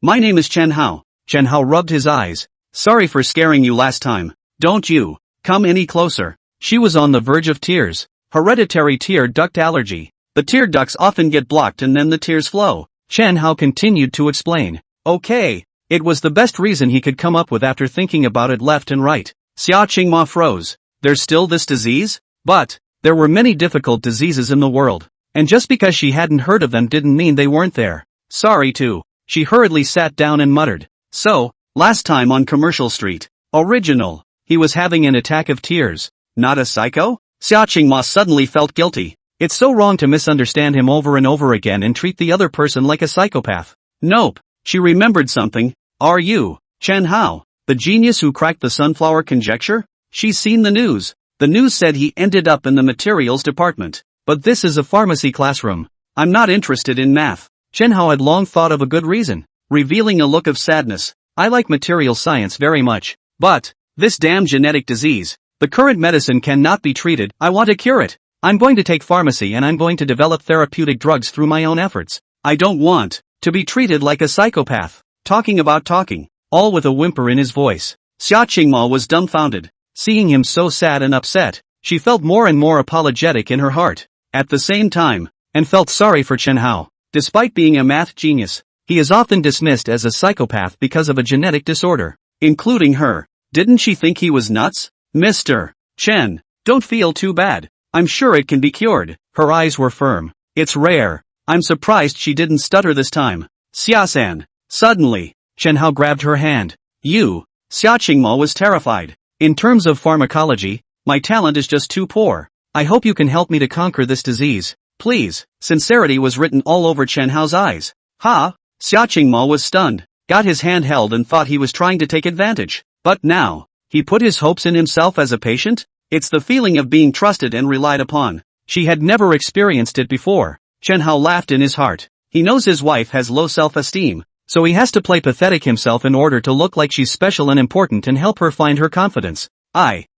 S1: my name is Chen Hao. Chen Hao rubbed his eyes. Sorry for scaring you last time. Don't you come any closer. She was on the verge of tears. Hereditary tear duct allergy. The tear ducts often get blocked and then the tears flow. Chen Hao continued to explain. Okay. It was the best reason he could come up with after thinking about it left and right. Xiaqingma froze. There's still this disease? But there were many difficult diseases in the world, and just because she hadn't heard of them didn't mean they weren't there. Sorry too. She hurriedly sat down and muttered. So, last time on Commercial Street. Original. He was having an attack of tears. Not a psycho? Xiaqingma suddenly felt guilty. It's so wrong to misunderstand him over and over again and treat the other person like a psychopath. Nope. She remembered something. Are you Chen Hao, the genius who cracked the sunflower conjecture? She's seen the news. The news said he ended up in the materials department. But this is a pharmacy classroom. I'm not interested in math. Chen Hao had long thought of a good reason, revealing a look of sadness. I like material science very much. But this damn genetic disease, the current medicine cannot be treated. I want to cure it. I'm going to take pharmacy and I'm going to develop therapeutic drugs through my own efforts. I don't want to be treated like a psychopath. Talking about talking, all with a whimper in his voice. Xiaqingma was dumbfounded. Seeing him so sad and upset, she felt more and more apologetic in her heart. At the same time, and felt sorry for Chen Hao. Despite being a math genius, he is often dismissed as a psychopath because of a genetic disorder, including her. Didn't she think he was nuts? Mr. Chen, don't feel too bad. I'm sure it can be cured. Her eyes were firm. It's rare. I'm surprised she didn't stutter this time. Xia-san. Suddenly, Chen Hao grabbed her hand. You. Xiaqingma was terrified. In terms of pharmacology, my talent is just too poor. I hope you can help me to conquer this disease. Please. Sincerity was written all over Chen Hao's eyes. Ha! Xiaqingma was stunned, got his hand held and thought he was trying to take advantage. But now, he put his hopes in himself as a patient? It's the feeling of being trusted and relied upon. She had never experienced it before. Chen Hao laughed in his heart. He knows his wife has low self-esteem, so he has to play pathetic himself in order to look like she's special and important and help her find her confidence.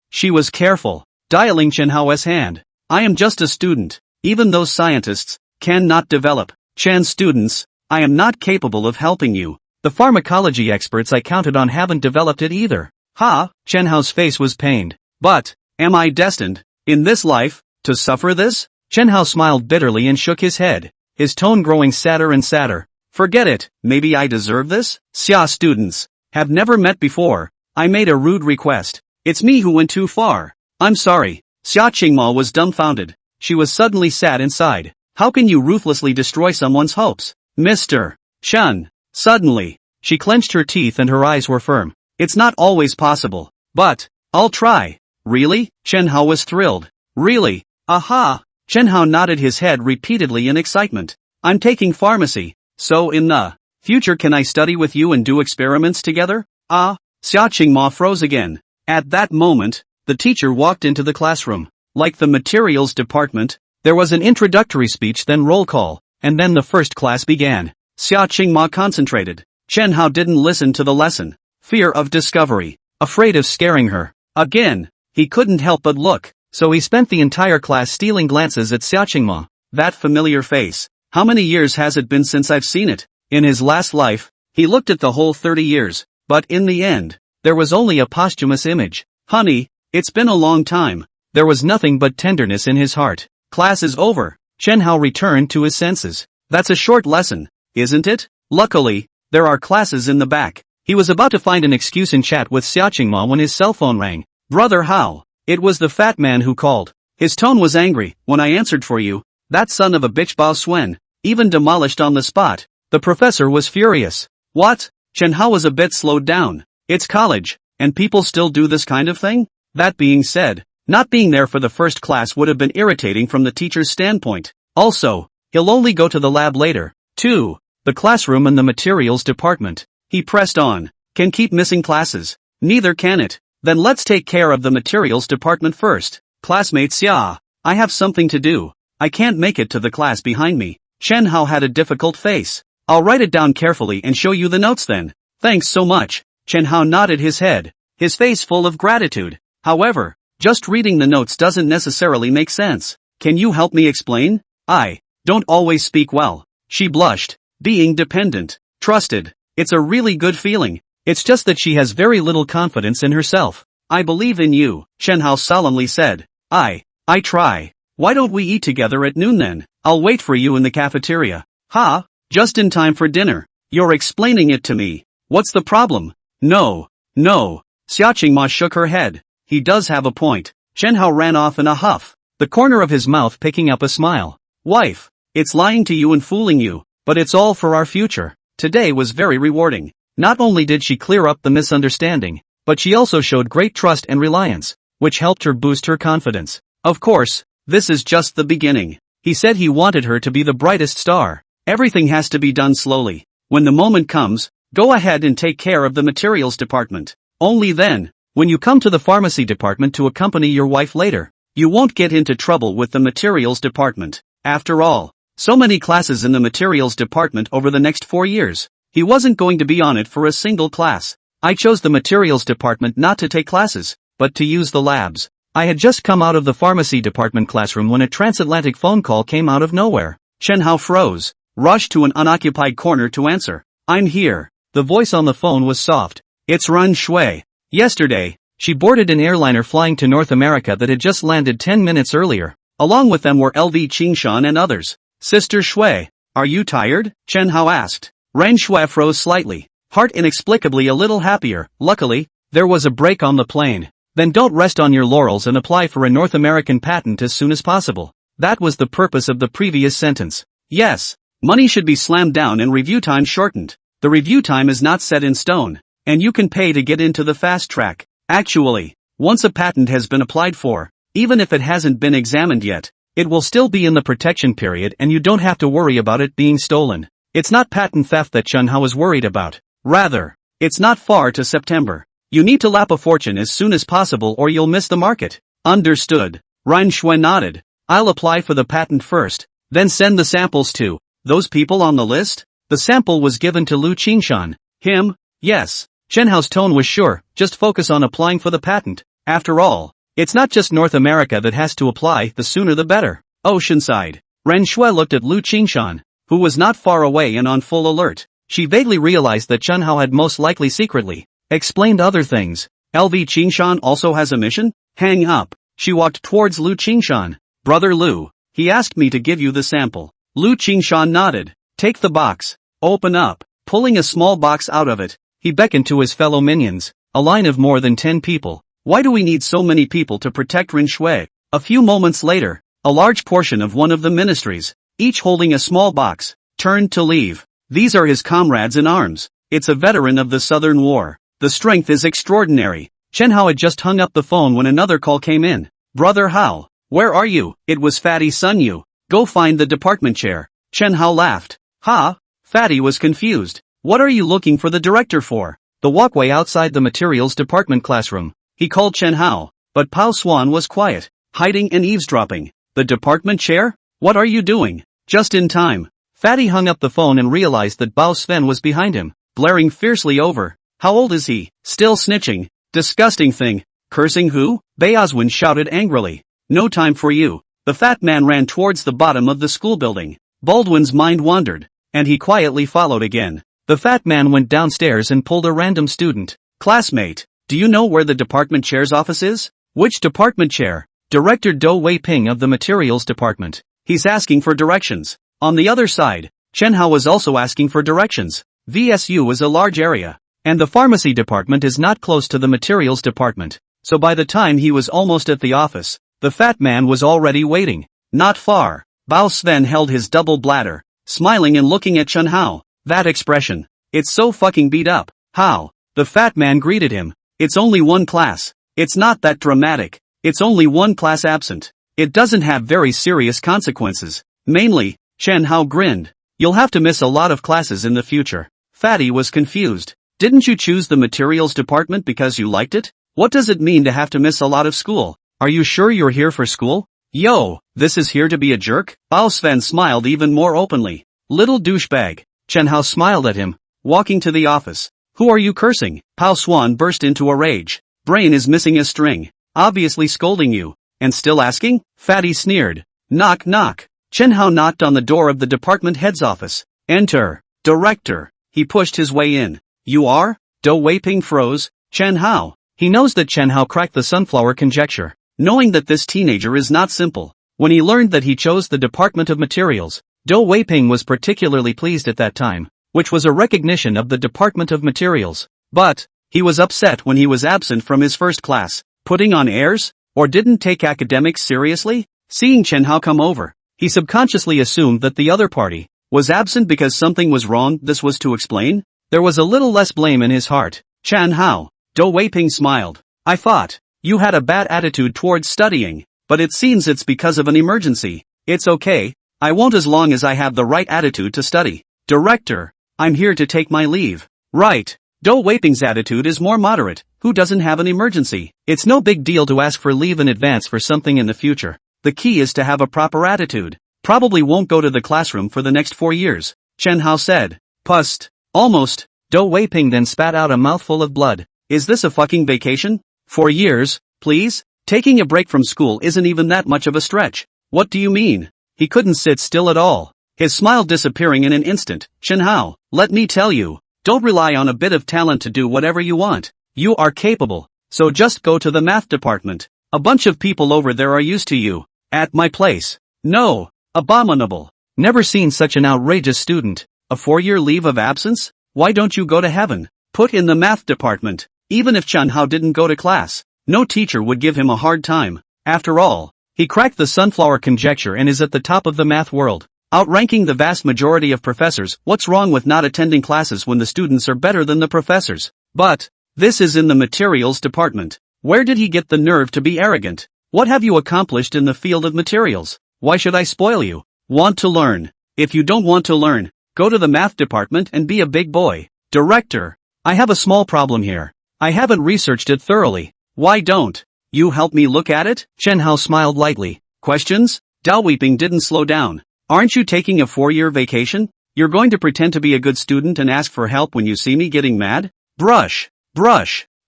S1: She was careful, dialing Chen Hao's hand. I am just a student. Even those scientists cannot develop. Chen students, I am not capable of helping you. The pharmacology experts I counted on haven't developed it either. Ha! Chen Hao's face was pained. But, am I destined, in this life, to suffer this? Chen Hao smiled bitterly and shook his head, his tone growing sadder and sadder. Forget it, maybe I deserve this? Xia students, have never met before. I made a rude request. It's me who went too far. I'm sorry. Xiaqingma was dumbfounded. She was suddenly sad inside. How can you ruthlessly destroy someone's hopes? Mr. Chen. Suddenly, she clenched her teeth and her eyes were firm. It's not always possible. But, I'll try. Really? Chen Hao was thrilled. Really? Aha! Chen Hao nodded his head repeatedly in excitement. I'm taking pharmacy. So in the future can I study with you and do experiments together? Xiaqingma froze again. At that moment, the teacher walked into the classroom. Like the materials department, there was an introductory speech then roll call. and then the first class began. Xia Qingma concentrated. Chen Hao didn't listen to the lesson. Fear of discovery. Afraid of scaring her. Again. He couldn't help but look, so he spent the entire class stealing glances at Xia Qingma. That familiar face. How many years has it been since I've seen it? In his last life, he looked at the whole 30 years, but in the end, there was only a posthumous image. Honey, it's been a long time. There was nothing but tenderness in his heart. Class is over. Chen Hao returned to his senses. That's a short lesson, isn't it? Luckily, there are classes in the back. He was about to find an excuse and chat with Xia Qingma when his cell phone rang. Brother Hao. It was the fat man who called. His tone was angry. When I answered for you, that son of a bitch Bao Suen, even demolished on the spot. The professor was furious. What? Chen Hao was a bit slowed down. It's college, and people still do this kind of thing? That being said, not being there for the first class would have been irritating from the teacher's standpoint. Also, he'll only go to the lab later. 2. The classroom and the materials department. He pressed on. Can keep missing classes. Neither can it. Then let's take care of the materials department first. Classmate Xia, I have something to do. I can't make it to the class behind me. Chen Hao had a difficult face. I'll write it down carefully and show you the notes then. Thanks so much. Chen Hao nodded his head, his face full of gratitude. However, just reading the notes doesn't necessarily make sense. Can you help me explain? I don't always speak well. She blushed. Being dependent, trusted. It's a really good feeling. It's just that she has very little confidence in herself. I believe in you, Chen Hao solemnly said. I try. Why don't we eat together at noon then? I'll wait for you in the cafeteria. Ha? Just in time for dinner. You're explaining it to me. What's the problem? No. Xia Qingma shook her head. He does have a point. Chen Hao ran off in a huff, the corner of his mouth picking up a smile. Wife, it's lying to you and fooling you, but it's all for our future. Today was very rewarding. Not only did she clear up the misunderstanding, but she also showed great trust and reliance, which helped her boost her confidence. Of course, this is just the beginning. He said he wanted her to be the brightest star. Everything has to be done slowly. When the moment comes, go ahead and take care of the materials department. Only then, when you come to the pharmacy department to accompany your wife later, you won't get into trouble with the materials department. After all, so many classes in the materials department over the next 4 years. He wasn't going to be on it for a single class. I chose the materials department not to take classes, but to use the labs. I had just come out of the pharmacy department classroom when a transatlantic phone call came out of nowhere. Chen Hao froze, rushed to an unoccupied corner to answer. I'm here. The voice on the phone was soft. It's Ren Shui. Yesterday, she boarded an airliner flying to North America that had just landed 10 minutes earlier. Along with them were LV Qingshan and others. Sister Shui, are you tired? Chen Hao asked. Ren Shui froze slightly, heart inexplicably a little happier. Luckily, there was a break on the plane. Then don't rest on your laurels and apply for a North American patent as soon as possible. That was the purpose of the previous sentence. Yes, money should be slammed down and review time shortened. The review time is not set in stone, and you can pay to get into the fast track. Actually, once a patent has been applied for, even if it hasn't been examined yet, it will still be in the protection period and you don't have to worry about it being stolen. It's not patent theft that Chen Hao is worried about. Rather, it's not far to September. You need to lap a fortune as soon as possible or you'll miss the market. Understood. Ren Shui nodded. I'll apply for the patent first, then send the samples to those people on the list. The sample was given to Lu Qingshan. Him? Yes. Chen Hao's tone was sure, just focus on applying for the patent. After all, it's not just North America that has to apply, the sooner the better. Oceanside. Ren Shui looked at Lu Qingshan, who was not far away and on full alert. She vaguely realized that Chen Hao had most likely secretly explained other things. LV Qingshan also has a mission? Hang up. She walked towards Lu Qingshan. Brother Lu, he asked me to give you the sample. Lu Qingshan nodded. Take the box. Open up. Pulling a small box out of it, he beckoned to his fellow minions, a line of more than 10 people. Why do we need so many people to protect Ren Shui? A few moments later, a large portion of one of the ministries, each holding a small box, turned to leave. These are his comrades in arms. It's a veteran of the Southern War. The strength is extraordinary. Chen Hao had just hung up the phone when another call came in. Brother Hao, where are you? It was Fatty Sun Yu. Go find the department chair. Chen Hao laughed. Ha? Fatty was confused. What are you looking for the director for? The walkway outside the materials department classroom. He called Chen Hao, but Pao Swan was quiet, hiding and eavesdropping. The department chair? What are you doing? Just in time. Fatty hung up the phone and realized that Bao Sven was behind him, glaring fiercely over. How old is he? Still snitching. Disgusting thing. Cursing who? Bayazwin shouted angrily. No time for you. The fat man ran towards the bottom of the school building. Baldwin's mind wandered, and he quietly followed again. The fat man went downstairs and pulled a random student. Classmate, do you know where the department chair's office is? Which department chair? Director Do Wei Ping of the materials department. He's asking for directions. On the other side, Chen Hao was also asking for directions. VSU is a large area, and the pharmacy department is not close to the materials department. So by the time he was almost at the office, the fat man was already waiting. Not far. Bao Sven held his double bladder, smiling and looking at Chen Hao. That expression. It's so fucking beat up. How? The fat man greeted him. It's only one class. It's not that dramatic. It's only one class absent. It doesn't have very serious consequences. Mainly, Chen Hao grinned. You'll have to miss a lot of classes in the future. Fatty was confused. Didn't you choose the materials department because you liked it? What does it mean to have to miss a lot of school? Are you sure you're here for school? Yo, this is here to be a jerk? Bao Sven smiled even more openly. Little douchebag. Chen Hao smiled at him, walking to the office. Who are you cursing? Pao Swan burst into a rage. Brain is missing a string. Obviously scolding you. And still asking? Fatty sneered. Knock knock. Chen Hao knocked on the door of the department head's office. Enter. Director. He pushed his way in. You are? Do Wei Ping froze. Chen Hao. He knows that Chen Hao cracked the sunflower conjecture, knowing that this teenager is not simple. When he learned that he chose the Department of Materials, Do Wei Ping was particularly pleased at that time, which was a recognition of the Department of Materials. But he was upset when he was absent from his first class, putting on airs, or didn't take academics seriously. Seeing Chen Hao come over, he subconsciously assumed that the other party was absent because something was wrong. This was to explain. There was a little less blame in his heart. Chen Hao. Do Wei Ping smiled. I thought you had a bad attitude towards studying, but it seems it's because of an emergency. It's okay, I won't as long as I have the right attitude to study. Director, I'm here to take my leave. Right. Do Wei Ping's attitude is more moderate. Who doesn't have an emergency? It's no big deal to ask for leave in advance for something in the future. The key is to have a proper attitude. Probably won't go to the classroom for the next 4 years. Chen Hao said. Pust. Almost. Do Wei Ping then spat out a mouthful of blood. Is this a fucking vacation? 4 years, please? Taking a break from school isn't even that much of a stretch. What do you mean? He couldn't sit still at all, his smile disappearing in an instant. Chen Hao, let me tell you, don't rely on a bit of talent to do whatever you want. You are capable, so just go to the math department. A bunch of people over there are used to you. At my place. No. Abominable. Never seen such an outrageous student. A 4-year leave of absence? Why don't you go to heaven? Put in the math department. Even if Chen Hao didn't go to class, no teacher would give him a hard time. After all, he cracked the sunflower conjecture and is at the top of the math world, outranking the vast majority of professors. What's wrong with not attending classes when the students are better than the professors? But this is in the materials department. Where did he get the nerve to be arrogant? What have you accomplished in the field of materials? Why should I spoil you? Want to learn? If you don't want to learn, go to the math department and be a big boy. Director, I have a small problem here. I haven't researched it thoroughly. Why don't you help me look at it? Chen Hao smiled lightly. Questions? Do Wei Ping didn't slow down. Aren't you taking a 4-year vacation? You're going to pretend to be a good student and ask for help when you see me getting mad? Brush.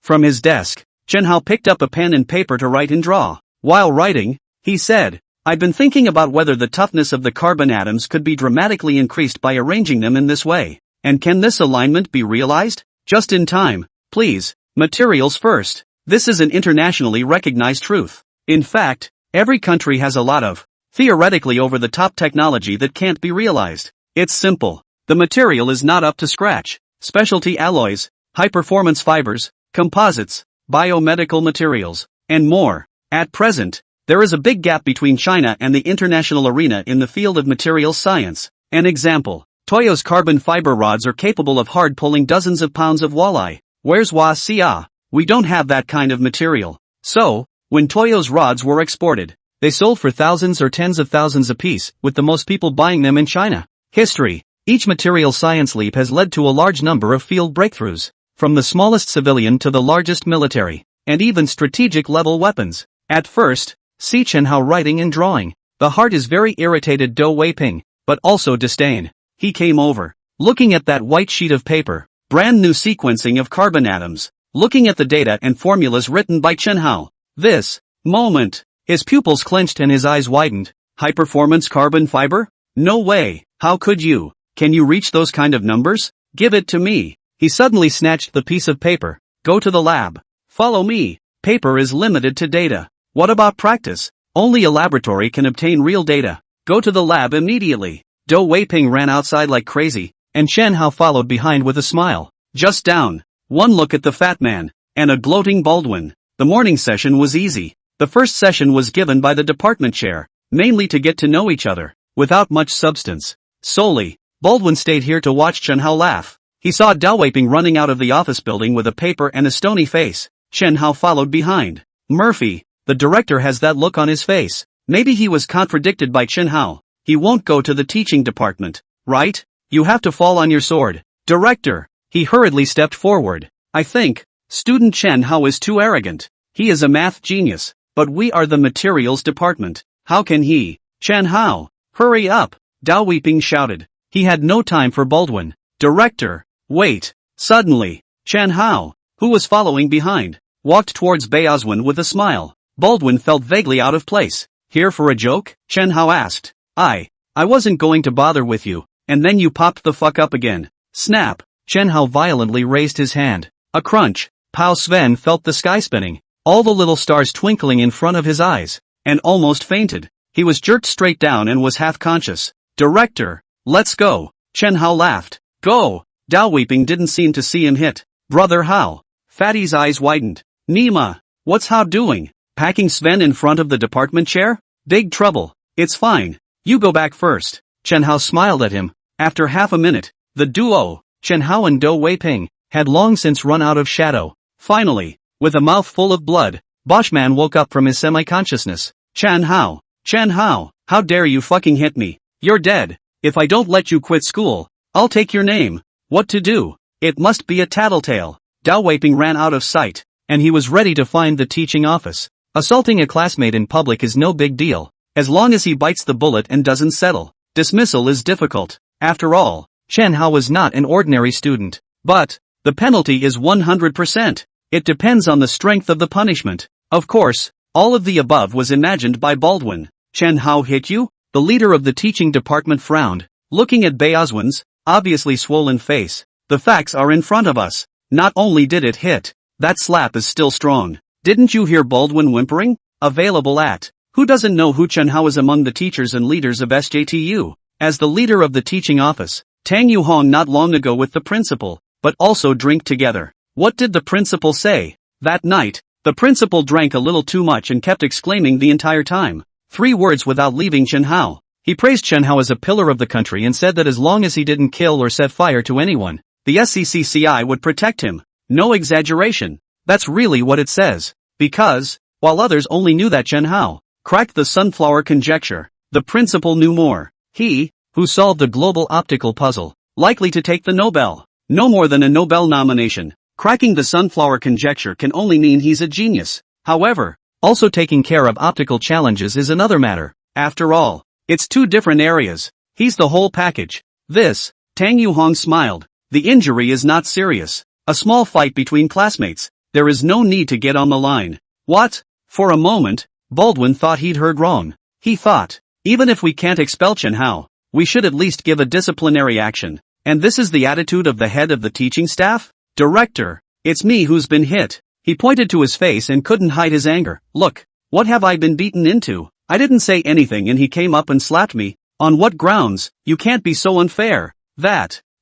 S1: From his desk, Chen Hao picked up a pen and paper to write and draw. While writing, he said, I've been thinking about whether the toughness of the carbon atoms could be dramatically increased by arranging them in this way. And can this alignment be realized? Just in time, please. Materials first. This is an internationally recognized truth. In fact, every country has a lot of, theoretically over-the-top technology that can't be realized. It's simple. The material is not up to scratch. Specialty alloys, high-performance fibers, composites, biomedical materials, and more. At present, there is a big gap between China and the international arena in the field of materials science. An example, Toyo's carbon fiber rods are capable of hard pulling dozens of pounds of walleye. Where's Xia? We don't have that kind of material. So, when Toyo's rods were exported, they sold for thousands or tens of thousands apiece, with the most people buying them in China. History. Each material science leap has led to a large number of field breakthroughs, from the smallest civilian to the largest military, and even strategic-level weapons. At first, see Chen Hao writing and drawing. The heart is very irritated Do Wei Ping, but also disdain. He came over, looking at that white sheet of paper, brand new sequencing of carbon atoms, looking at the data and formulas written by Chen Hao. This moment, his pupils clenched and his eyes widened. High-performance carbon fiber? No way, how could you? Can you reach those kind of numbers? Give it to me. He suddenly snatched the piece of paper. Go to the lab. Follow me. Paper is limited to data. What about practice? Only a laboratory can obtain real data. Go to the lab immediately. Dou Weiping ran outside like crazy, and Chen Hao followed behind with a smile. Just down. One look at the fat man, and a gloating Baldwin. The morning session was easy. The first session was given by the department chair, mainly to get to know each other, without much substance. Solely, Baldwin stayed here to watch Chen Hao laugh. He saw Dou Weiping running out of the office building with a paper and a stony face. Chen Hao followed behind. Murphy, the director has that look on his face. Maybe he was contradicted by Chen Hao. He won't go to the teaching department, right? You have to fall on your sword. Director. He hurriedly stepped forward. I think, student Chen Hao is too arrogant. He is a math genius, but we are the materials department. How can he? Chen Hao, hurry up, Dou Weiping shouted. He had no time for Baldwin. Director, wait. Suddenly, Chen Hao, who was following behind, walked towards Beozwan with a smile. Baldwin felt vaguely out of place. Here for a joke? Chen Hao asked. I wasn't going to bother with you, and then you popped the fuck up again. Snap. Chen Hao violently raised his hand. A crunch. Pao Sven felt the sky spinning, all the little stars twinkling in front of his eyes, and almost fainted. He was jerked straight down and was half conscious. Director, let's go. Chen Hao laughed. Go. Dou Weiping didn't seem to see him hit. Brother Hao. Fatty's eyes widened. Nima, what's Hao doing? Packing Sven in front of the department chair? Big trouble. It's fine. You go back first. Chen Hao smiled at him. After half a minute, the duo, Chen Hao and Dou Weiping, had long since run out of shadow. Finally, with a mouth full of blood, Boschman woke up from his semi-consciousness. Chen Hao, how dare you fucking hit me? You're dead. If I don't let you quit school, I'll take your name. What to do? It must be a tattletale. Dou Weiping ran out of sight, and he was ready to find the teaching office. Assaulting a classmate in public is no big deal, as long as he bites the bullet and doesn't settle. Dismissal is difficult. After all, Chen Hao was not an ordinary student. But the penalty is 100%. It depends on the strength of the punishment. Of course, all of the above was imagined by Baldwin. Chen Hao hit you? The leader of the teaching department frowned, looking at Beozwan's obviously swollen face. The facts are in front of us. Not only did it hit, that slap is still strong. Didn't you hear Baldwin whimpering? Available at. Who doesn't know who Chen Hao is among the teachers and leaders of SJTU? As the leader of the teaching office, Tang Yuhong not long ago with the principal, but also drink together. What did the principal say? That night, the principal drank a little too much and kept exclaiming the entire time. 3 words without leaving Chen Hao. He praised Chen Hao as a pillar of the country and said that as long as he didn't kill or set fire to anyone, the SCCCI would protect him. No exaggeration. That's really what it says. Because, while others only knew that Chen Hao cracked the sunflower conjecture, the principal knew more. He, who solved the global optical puzzle, likely to take the Nobel. No more than a Nobel nomination. Cracking the sunflower conjecture can only mean he's a genius. However, also taking care of optical challenges is another matter. After all, it's 2 different areas. He's the whole package. This, Tang Yuhong smiled. The injury is not serious. A small fight between classmates. There is no need to get on the line. What? For a moment, Baldwin thought he'd heard wrong. He thought, even if we can't expel Chen Hao, we should at least give a disciplinary action. And this is the attitude of the head of the teaching staff? Director, it's me who's been hit. He pointed to his face and couldn't hide his anger. Look, what have I been beaten into? I didn't say anything and he came up and slapped me. On what grounds? You can't be so unfair.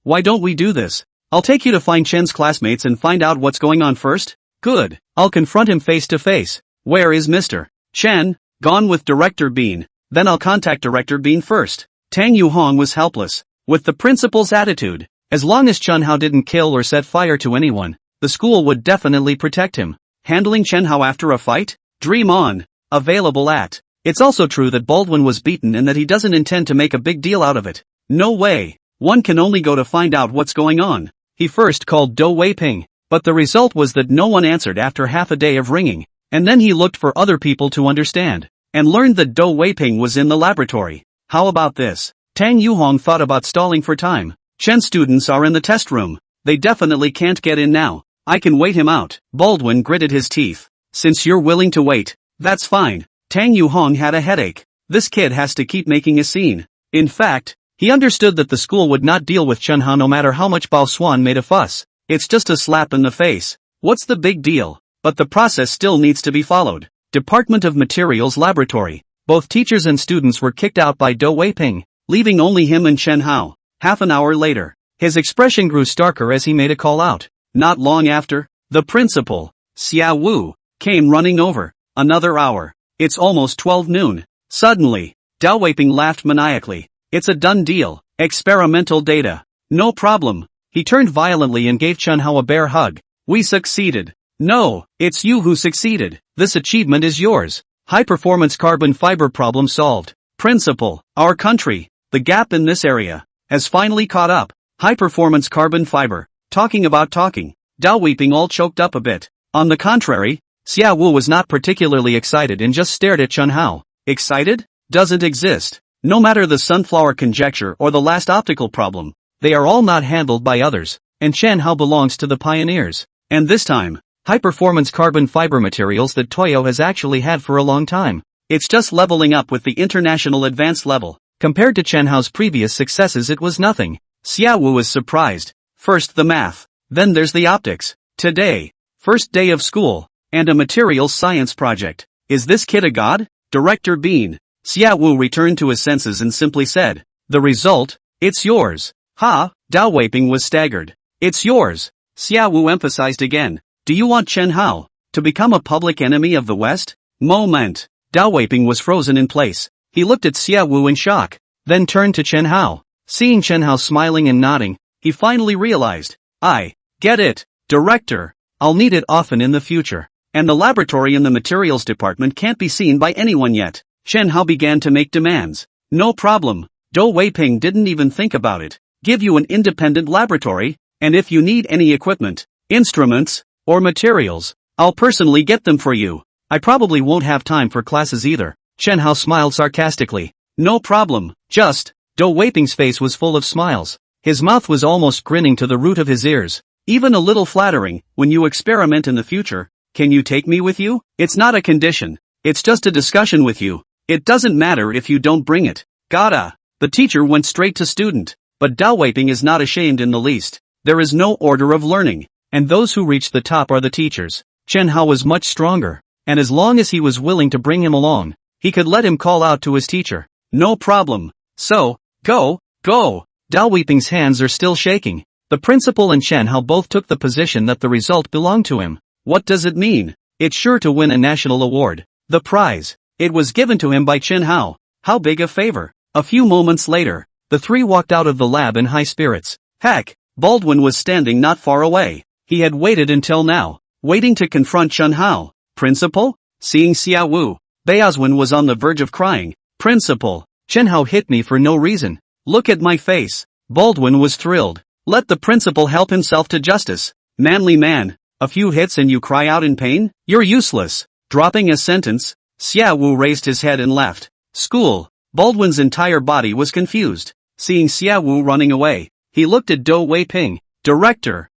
S1: Why don't we do this? I'll take you to find Chen's classmates and find out what's going on first. Good. I'll confront him face to face. Where is Mr. Chen? Gone with Director Bean. Then I'll contact Director Bean first. Tang Yuhong was helpless. With the principal's attitude, as long as Chen Hao didn't kill or set fire to anyone, the school would definitely protect him. Handling Chen Hao after a fight? Dream on. Available at. It's also true that Baldwin was beaten and that he doesn't intend to make a big deal out of it. No way. One can only go to find out what's going on. He first called Dou Weiping, but the result was that no one answered after half a day of ringing, and then he looked for other people to understand, and learned that Dou Weiping was in the laboratory. How about this? Tang Yuhong thought about stalling for time. Chen students are in the test room. They definitely can't get in now. I can wait him out. Baldwin gritted his teeth. Since you're willing to wait, that's fine. Tang Yuhong had a headache. This kid has to keep making a scene. In fact, he understood that the school would not deal with Chen Hao no matter how much Bao Xuan made a fuss. It's just a slap in the face. What's the big deal? But the process still needs to be followed. Department of Materials Laboratory. Both teachers and students were kicked out by Dou Weiping, leaving only him and Chen Hao. Half an hour later, his expression grew starker as he made a call out. Not long after, the principal, Xia Wu, came running over. Another hour. It's almost 12 noon. Suddenly, Dou Weiping laughed maniacally. It's a done deal. Experimental data. No problem. He turned violently and gave Chen Hao a bear hug. We succeeded. No, it's you who succeeded. This achievement is yours. High-performance carbon fiber problem solved. Principal, our country, the gap in this area, has finally caught up. High-performance carbon fiber. Talking about talking. Dou Weiping all choked up a bit. On the contrary, Xia Wu was not particularly excited and just stared at Chen Hao. Excited? Doesn't exist. No matter the sunflower conjecture or the last optical problem, they are all not handled by others, and Chen Hao belongs to the pioneers. And this time, high-performance carbon fiber materials that Toyo has actually had for a long time. It's just leveling up with the international advanced level. Compared to Chen Hao's previous successes, it was nothing. Xia Wu was surprised. First the math, then there's the optics. Today, first day of school, and a materials science project. Is this kid a god? Director Bean. Xia Wu returned to his senses and simply said, the result, it's yours. Ha, Dou Weiping was staggered. It's yours. Xia Wu emphasized again. Do you want Chen Hao to become a public enemy of the West? Moment. Dou Weiping was frozen in place. He looked at Xia Wu in shock, then turned to Chen Hao. Seeing Chen Hao smiling and nodding, he finally realized. I get it, Director. I'll need it often in the future. And the laboratory in the materials department can't be seen by anyone yet. Chen Hao began to make demands. No problem. Dou Weiping didn't even think about it. Give you an independent laboratory, and if you need any equipment, instruments, or materials, I'll personally get them for you. I probably won't have time for classes either. Chen Hao smiled sarcastically. No problem, just. Dou Weiping's face was full of smiles. His mouth was almost grinning to the root of his ears. Even a little flattering. When you experiment in the future, can you take me with you? It's not a condition. It's just a discussion with you. It doesn't matter if you don't bring it. Gotta. The teacher went straight to student. But Dou Weiping is not ashamed in the least. There is no order of learning, and those who reach the top are the teachers. Chen Hao was much stronger, and as long as he was willing to bring him along, he could let him call out to his teacher. No problem. So, go. Dou Weiping's hands are still shaking. The principal and Chen Hao both took the position that the result belonged to him. What does it mean? It's sure to win a national award. The prize. It was given to him by Chen Hao. How big a favor. A few moments later, the three walked out of the lab in high spirits. Heck, Baldwin was standing not far away. He had waited until now, waiting to confront Chen Hao. Principal? Seeing Xia Wu, Baozwen was on the verge of crying. Principal, Chen Hao hit me for no reason. Look at my face. Baldwin was thrilled. Let the principal help himself to justice. Manly man, a few hits and you cry out in pain? You're useless. Dropping a sentence, Xia Wu raised his head and left. School. Baldwin's entire body was confused. Seeing Xia Wu running away, he looked at Dou Weiping. Director,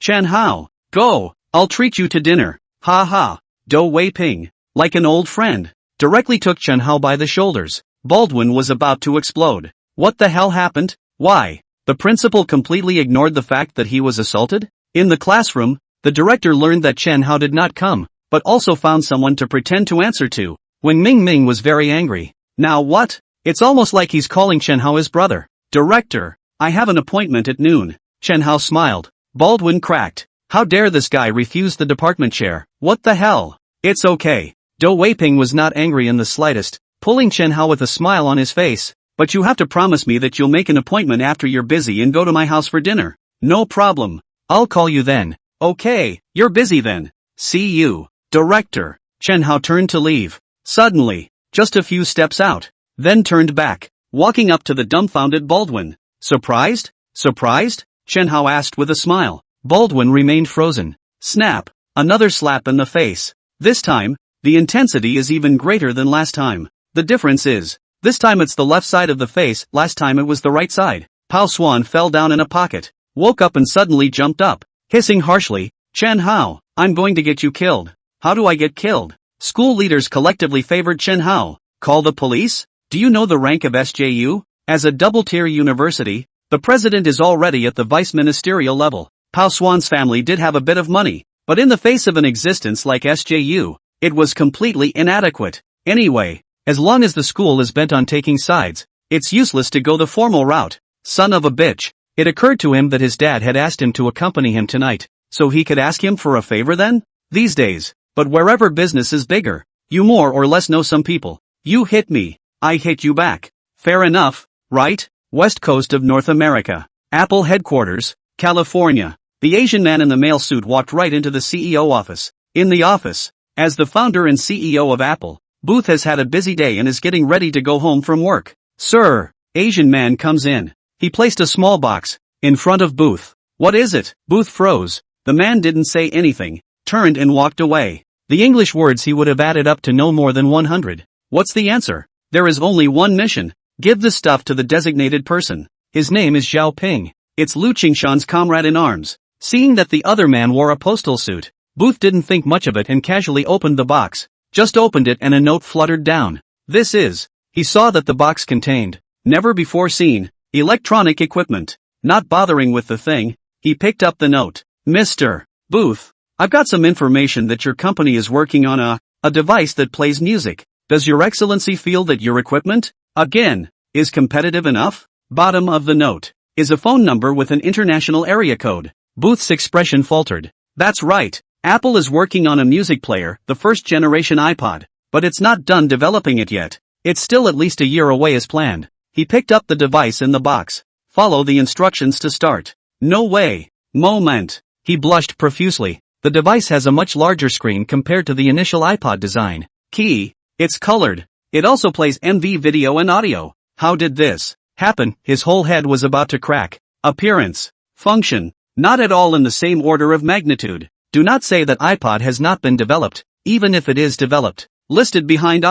S1: Chen Hao, go, I'll treat you to dinner. Ha ha. Dou Weiping, like an old friend, directly took Chen Hao by the shoulders. Baldwin was about to explode. What the hell happened? Why? The principal completely ignored the fact that he was assaulted? In the classroom, the director learned that Chen Hao did not come, but also found someone to pretend to answer to. Wang Mingming was very angry. Now what? It's almost like he's calling Chen Hao his brother. Director, I have an appointment at noon. Chen Hao smiled. Baldwin cracked. How dare this guy refuse the department chair? What the hell? It's okay. Dou Weiping was not angry in the slightest, pulling Chen Hao with a smile on his face. But you have to promise me that you'll make an appointment after you're busy and go to my house for dinner. No problem. I'll call you then. Okay, you're busy then. See you. Director. Chen Hao turned to leave. Suddenly, just a few steps out, then turned back, walking up to the dumbfounded Baldwin. Surprised? Surprised? Chen Hao asked with a smile. Baldwin remained frozen. Snap. Another slap in the face. This time, the intensity is even greater than last time. The difference is, This time it's the left side of the face, last time it was the right side. Pao Swan fell down in a pocket, woke up and suddenly jumped up, hissing harshly, Chen Hao, I'm going to get you killed. How do I get killed? School leaders collectively favored Chen Hao. Call the police? Do you know the rank of SJU? As a double-tier university, the president is already at the vice-ministerial level. Pao Swan's family did have a bit of money, but in the face of an existence like SJU, it was completely inadequate. Anyway, as long as the school is bent on taking sides, it's useless to go the formal route. Son of a bitch. It occurred to him that his dad had asked him to accompany him tonight, so he could ask him for a favor then? These days, but wherever business is bigger, you more or less know some people. You hit me, I hit you back. Fair enough, right? West Coast of North America. Apple headquarters, California. The Asian man in the male suit walked right into the CEO office. In the office, as the founder and CEO of Apple, Booth has had a busy day and is getting ready to go home from work. Sir, Asian man comes in. He placed a small box in front of Booth. What is it? Booth froze. The man didn't say anything, turned and walked away. The English words he would have added up to no more than 100. What's the answer? There is only one mission. Give the stuff to the designated person. His name is Zhao Ping. It's Lu Qingshan's comrade in arms. Seeing that the other man wore a postal suit, Booth didn't think much of it and casually opened the box. Just opened it and a note fluttered down. This is. He saw that the box contained, never before seen, electronic equipment. Not bothering with the thing, he picked up the note. Mr. Booth, I've got some information that your company is working on a device that plays music. Does your excellency feel that your equipment, again, is competitive enough? Bottom of the note is a phone number with an international area code. Booth's expression faltered. That's right. Apple is working on a music player, the first generation iPod, but it's not done developing it yet. It's still at least a year away as planned. He picked up the device in the box. Follow the instructions to start. No way. Moment. He blushed profusely. The device has a much larger screen compared to the initial iPod design. Key. It's colored. It also plays MV video and audio. How did this happen? His whole head was about to crack. Appearance. Function. Not at all in the same order of magnitude. Do not say that iPod has not been developed, even if it is developed. Listed behind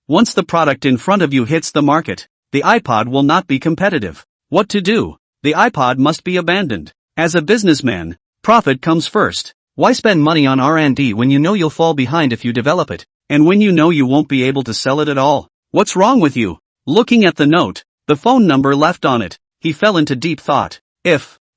S1: once the product in front of you hits the market, the iPod will not be competitive. What to do? The iPod must be abandoned. As a businessman, profit comes first. Why spend money on R&D when you know you'll fall behind if you develop it, and when you know you won't be able to sell it at all? What's wrong with you? Looking at the note, the phone number left on it, he fell into deep thought.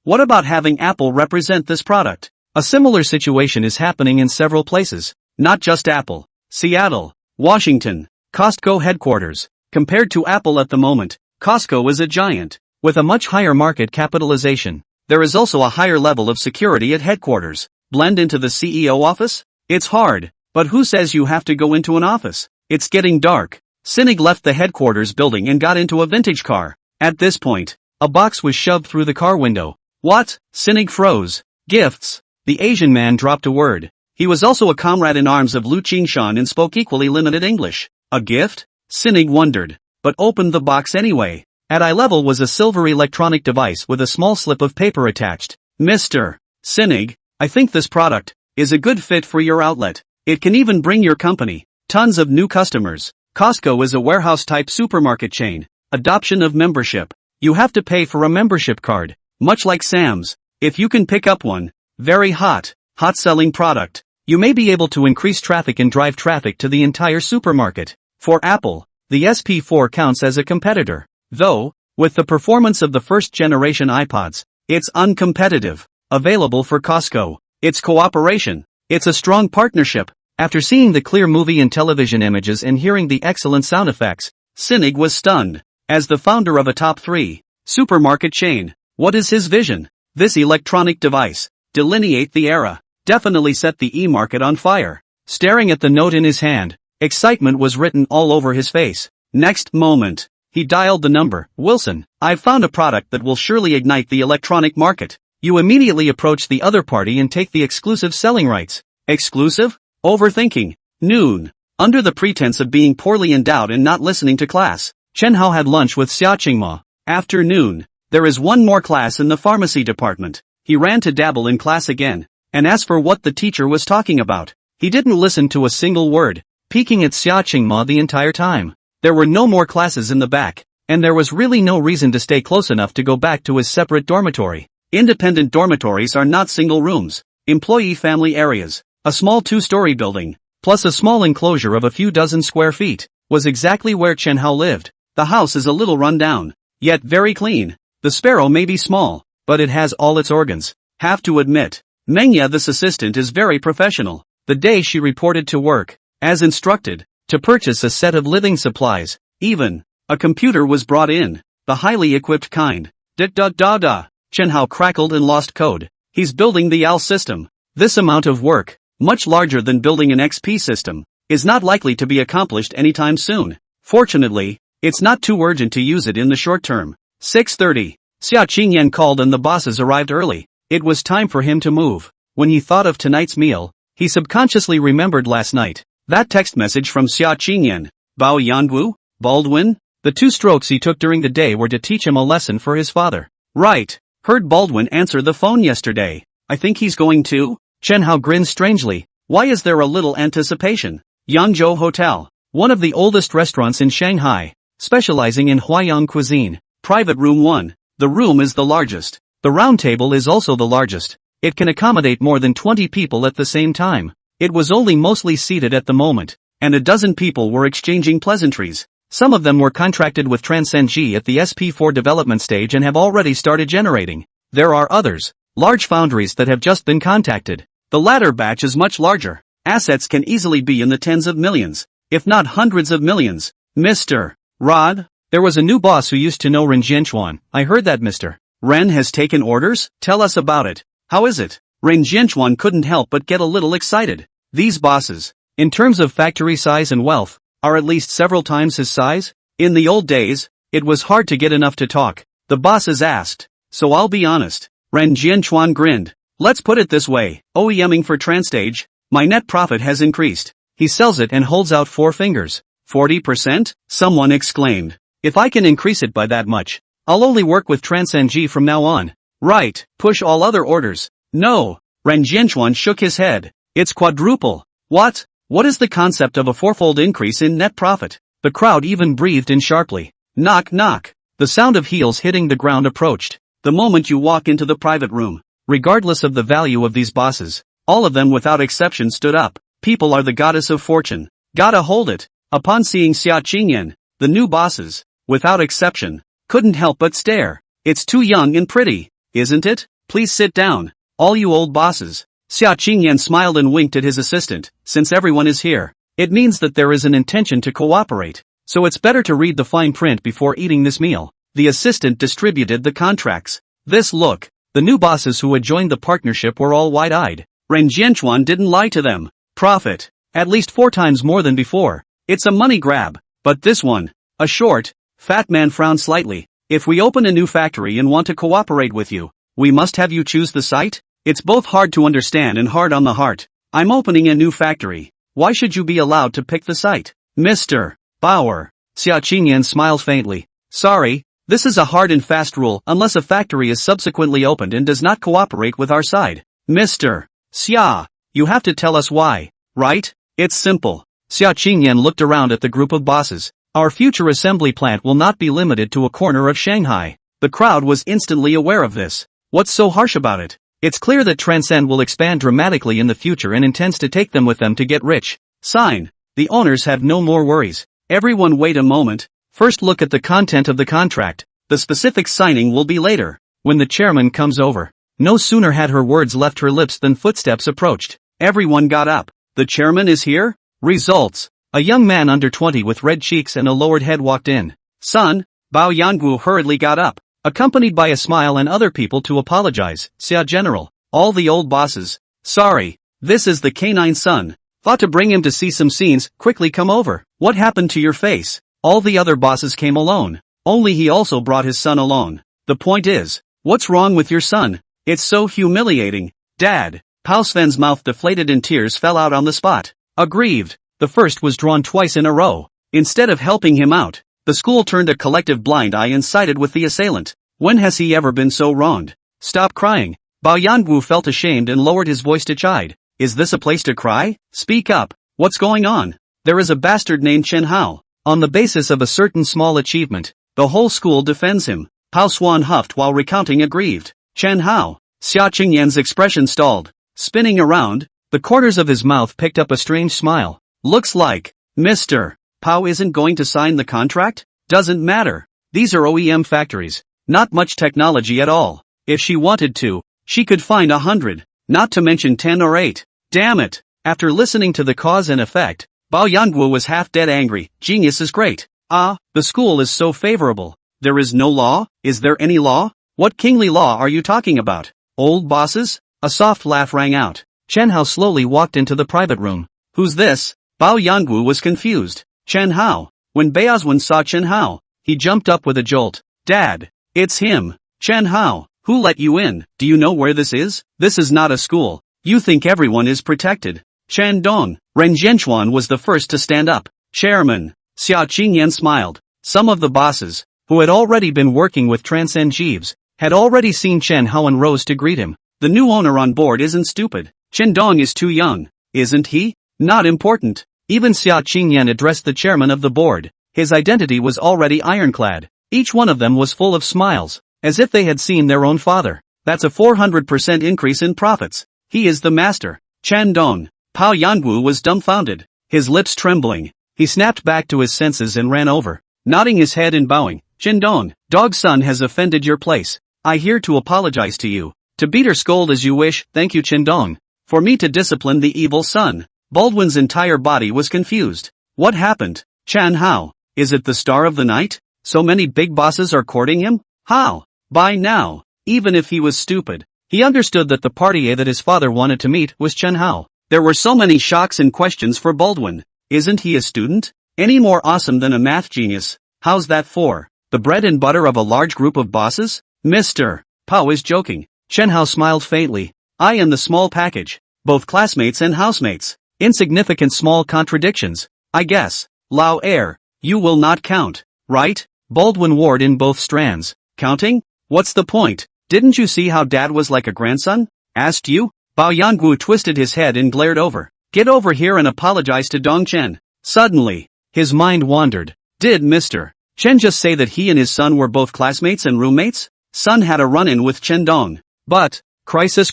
S1: What about having Apple represent this product? A similar situation is happening in several places, not just Apple. Seattle, Washington, Costco headquarters. Compared to Apple at the moment, Costco is a giant, with a much higher market capitalization. There is also a higher level of security at headquarters. Blend into the CEO office? It's hard, but who says you have to go into an office? It's getting dark. Sinig left the headquarters building and got into a vintage car. At this point, a box was shoved through the car window. What? Sinig froze. Gifts. The Asian man dropped a word. He was also a comrade in arms of Lu Qingshan and spoke equally limited English. A gift? Sinig wondered, but opened the box anyway. At eye level was a silver electronic device with a small slip of paper attached. Mr. Sinig, I think this product is a good fit for your outlet. It can even bring your company tons of new customers. Costco is a warehouse-type supermarket chain. Adoption of membership. You have to pay for a membership card, much like Sam's. If you can pick up one, very hot-selling product, you may be able to increase traffic and drive traffic to the entire supermarket. For Apple, the SP4 counts as a competitor. Though, with the performance of the first-generation iPods, it's uncompetitive. Available for Costco. It's cooperation. It's a strong partnership. After seeing the clear movie and television images and hearing the excellent sound effects, Sinig was stunned. As the founder of a top 3 supermarket chain, what is his vision? This electronic device, delineate the era, definitely set the e-market on fire. Staring at the note in his hand, excitement was written all over his face. Next moment, he dialed the number. Wilson, I've found a product that will surely ignite the electronic market. You immediately approach the other party and take the exclusive selling rights. Exclusive? Overthinking. Noon. Under the pretense of being poorly endowed and not listening to class, Chen Hao had lunch with Xia Qingma. Afternoon. There is one more class in the pharmacy department. He ran to dabble in class again, and asked for what the teacher was talking about. He didn't listen to a single word, peeking at Xia Qingma the entire time. There were no more classes in the back, and there was really no reason to stay close enough to go back to his separate dormitory. Independent dormitories are not single rooms, employee family areas. A small two-story building, plus a small enclosure of a few dozen square feet, was exactly where Chen Hao lived. The house is a little run down, yet very clean. The sparrow may be small, but it has all its organs. Have to admit, Mengya, this assistant, is very professional. The day she reported to work, as instructed, to purchase a set of living supplies, even a computer was brought in, the highly equipped kind. Da. Chen Hao crackled and lost code. He's building the AL system. This amount of work, much larger than building an XP system, is not likely to be accomplished anytime soon. Fortunately, it's not too urgent to use it in the short term. 6:30. Xia Qingyan called and the bosses arrived early. It was time for him to move. When he thought of tonight's meal, he subconsciously remembered last night. That text message from Xia Qingyan. Bao Yangu? Baldwin? The 2 strokes he took during the day were to teach him a lesson for his father. Right. Heard Baldwin answer the phone yesterday. I think he's going to? Chen Hao grinned strangely. Why is there a little anticipation? Yangzhou Hotel, one of the oldest restaurants in Shanghai, specializing in Huaiyang cuisine. Private room 1. The room is the largest. The round table is also the largest. It can accommodate more than 20 people at the same time. It was only mostly seated at the moment, and a dozen people were exchanging pleasantries. Some of them were contracted with Transcend at the SP4 development stage and have already started generating. There are others, large foundries that have just been contacted. The latter batch is much larger. Assets can easily be in the tens of millions, if not hundreds of millions. Mr. Rod, there was a new boss who used to know Ren Jianchuan. I heard that Mr. Ren has taken orders? Tell us about it. How is it? Ren Jianchuan couldn't help but get a little excited. These bosses, in terms of factory size and wealth, are at least several times his size. In the old days, it was hard to get enough to talk. The bosses asked. So I'll be honest. Ren Jianchuan grinned. Let's put it this way, OEMing for Transtage, my net profit has increased. He sells it and holds out 4 fingers. 40%? Someone exclaimed. If I can increase it by that much, I'll only work with Transcend from now on. Right, push all other orders. No. Ren Jianchuan shook his head. It's quadruple. What? What is the concept of a 4-fold increase in net profit? The crowd even breathed in sharply. Knock knock. The sound of heels hitting the ground approached. The moment you walk into the private room, regardless of the value of these bosses, all of them without exception stood up. People are the goddess of fortune. Gotta hold it. Upon seeing Xia Qingyan, the new bosses, without exception, couldn't help but stare. It's too young and pretty, isn't it? Please sit down. All you old bosses. Xia Qingyan smiled and winked at his assistant. Since everyone is here, it means that there is an intention to cooperate. So it's better to read the fine print before eating this meal. The assistant distributed the contracts. This look. The new bosses who had joined the partnership were all wide-eyed. Ren Jianchuan didn't lie to them. Profit. At least 4 times more than before. It's a money grab. But this one. A short, fat man frowned slightly. If we open a new factory and want to cooperate with you, we must have you choose the site? It's both hard to understand and hard on the heart. I'm opening a new factory. Why should you be allowed to pick the site? Mr. Bauer. Xia Qingyan smiled faintly. Sorry, this is a hard and fast rule unless a factory is subsequently opened and does not cooperate with our side. Mr. Xia, you have to tell us why, right? It's simple. Xia Qingyan looked around at the group of bosses. Our future assembly plant will not be limited to a corner of Shanghai. The crowd was instantly aware of this. What's so harsh about it? It's clear that Transcend will expand dramatically in the future and intends to take them with them to get rich. Sign. The owners have no more worries. Everyone wait a moment. First look at the content of the contract. The specific signing will be later, when the chairman comes over. No sooner had her words left her lips than footsteps approached. Everyone got up. The chairman is here? Results. A young man under 20 with red cheeks and a lowered head walked in. Son, Bao Yangu hurriedly got up, accompanied by a smile and other people to apologize. Xia General, all the old bosses. Sorry, this is the canine son. Thought to bring him to see some scenes, quickly come over. What happened to your face? All the other bosses came alone. Only he also brought his son along. The point is, what's wrong with your son? It's so humiliating. Dad. Pao Sven's mouth deflated and tears fell out on the spot. Aggrieved. The first was drawn twice in a row. Instead of helping him out, the school turned a collective blind eye and sided with the assailant. When has he ever been so wronged? Stop crying. Bao Yangu felt ashamed and lowered his voice to chide. Is this a place to cry? Speak up. What's going on? There is a bastard named Chen Hao. On the basis of a certain small achievement, the whole school defends him. Pao Swan huffed while recounting aggrieved. Chen Hao. Xia Qingyan's expression stalled. Spinning around, the corners of his mouth picked up a strange smile. Looks like Mr. Pao isn't going to sign the contract? Doesn't matter. These are OEM factories. Not much technology at all. If she wanted to, she could find 100, not to mention 10 or 8. Damn it. After listening to the cause and effect, Bao Yanguo was half dead angry. Genius is great. Ah, the school is so favorable. There is no law? Is there any law? What kingly law are you talking about? Old bosses? A soft laugh rang out. Chen Hao slowly walked into the private room. Who's this? Bao Yanguo was confused. Chen Hao. When Baozwen saw Chen Hao, he jumped up with a jolt. Dad. It's him. Chen Hao. Who let you in? Do you know where this is? This is not a school. You think everyone is protected. Chen Dong. Ren Zhenchuan was the first to stand up. Chairman. Xia Qingyan smiled. Some of the bosses, who had already been working with Transcend Jeeves, had already seen Chen Hao and rose to greet him. The new owner on board isn't stupid. Chen Dong is too young, isn't he? Not important. Even Xia Qingyan addressed the chairman of the board. His identity was already ironclad. Each one of them was full of smiles, as if they had seen their own father. That's a 400% increase in profits. He is the master. Chen Dong. Pao Yanguo was dumbfounded, his lips trembling. He snapped back to his senses and ran over, nodding his head and bowing. Chen Dong, dog's son has offended your place. I here to apologize to you. To beat or scold as you wish, thank you Chen Dong. For me to discipline the evil son. Baldwin's entire body was confused. What happened? Chen Hao. Is it the star of the night? So many big bosses are courting him? How? By now, even if he was stupid, he understood that the party that his father wanted to meet was Chen Hao. There were so many shocks and questions for Baldwin. Isn't he a student? Any more awesome than a math genius? How's that for? The bread and butter of a large group of bosses? Mr. Pao is joking. Chen Hao smiled faintly. I am the small package. Both classmates and housemates. Insignificant small contradictions. I guess. Lao Air. You will not count, right? Baldwin warred in both strands. Counting? What's the point? Didn't you see how dad was like a grandson? Asked you? Bao Yanguo twisted his head and glared over. Get over here and apologize to Dong Chen. Suddenly, his mind wandered. Did Mr. Chen just say that he and his son were both classmates and roommates? Son had a run-in with Chen Dong. But, crisis.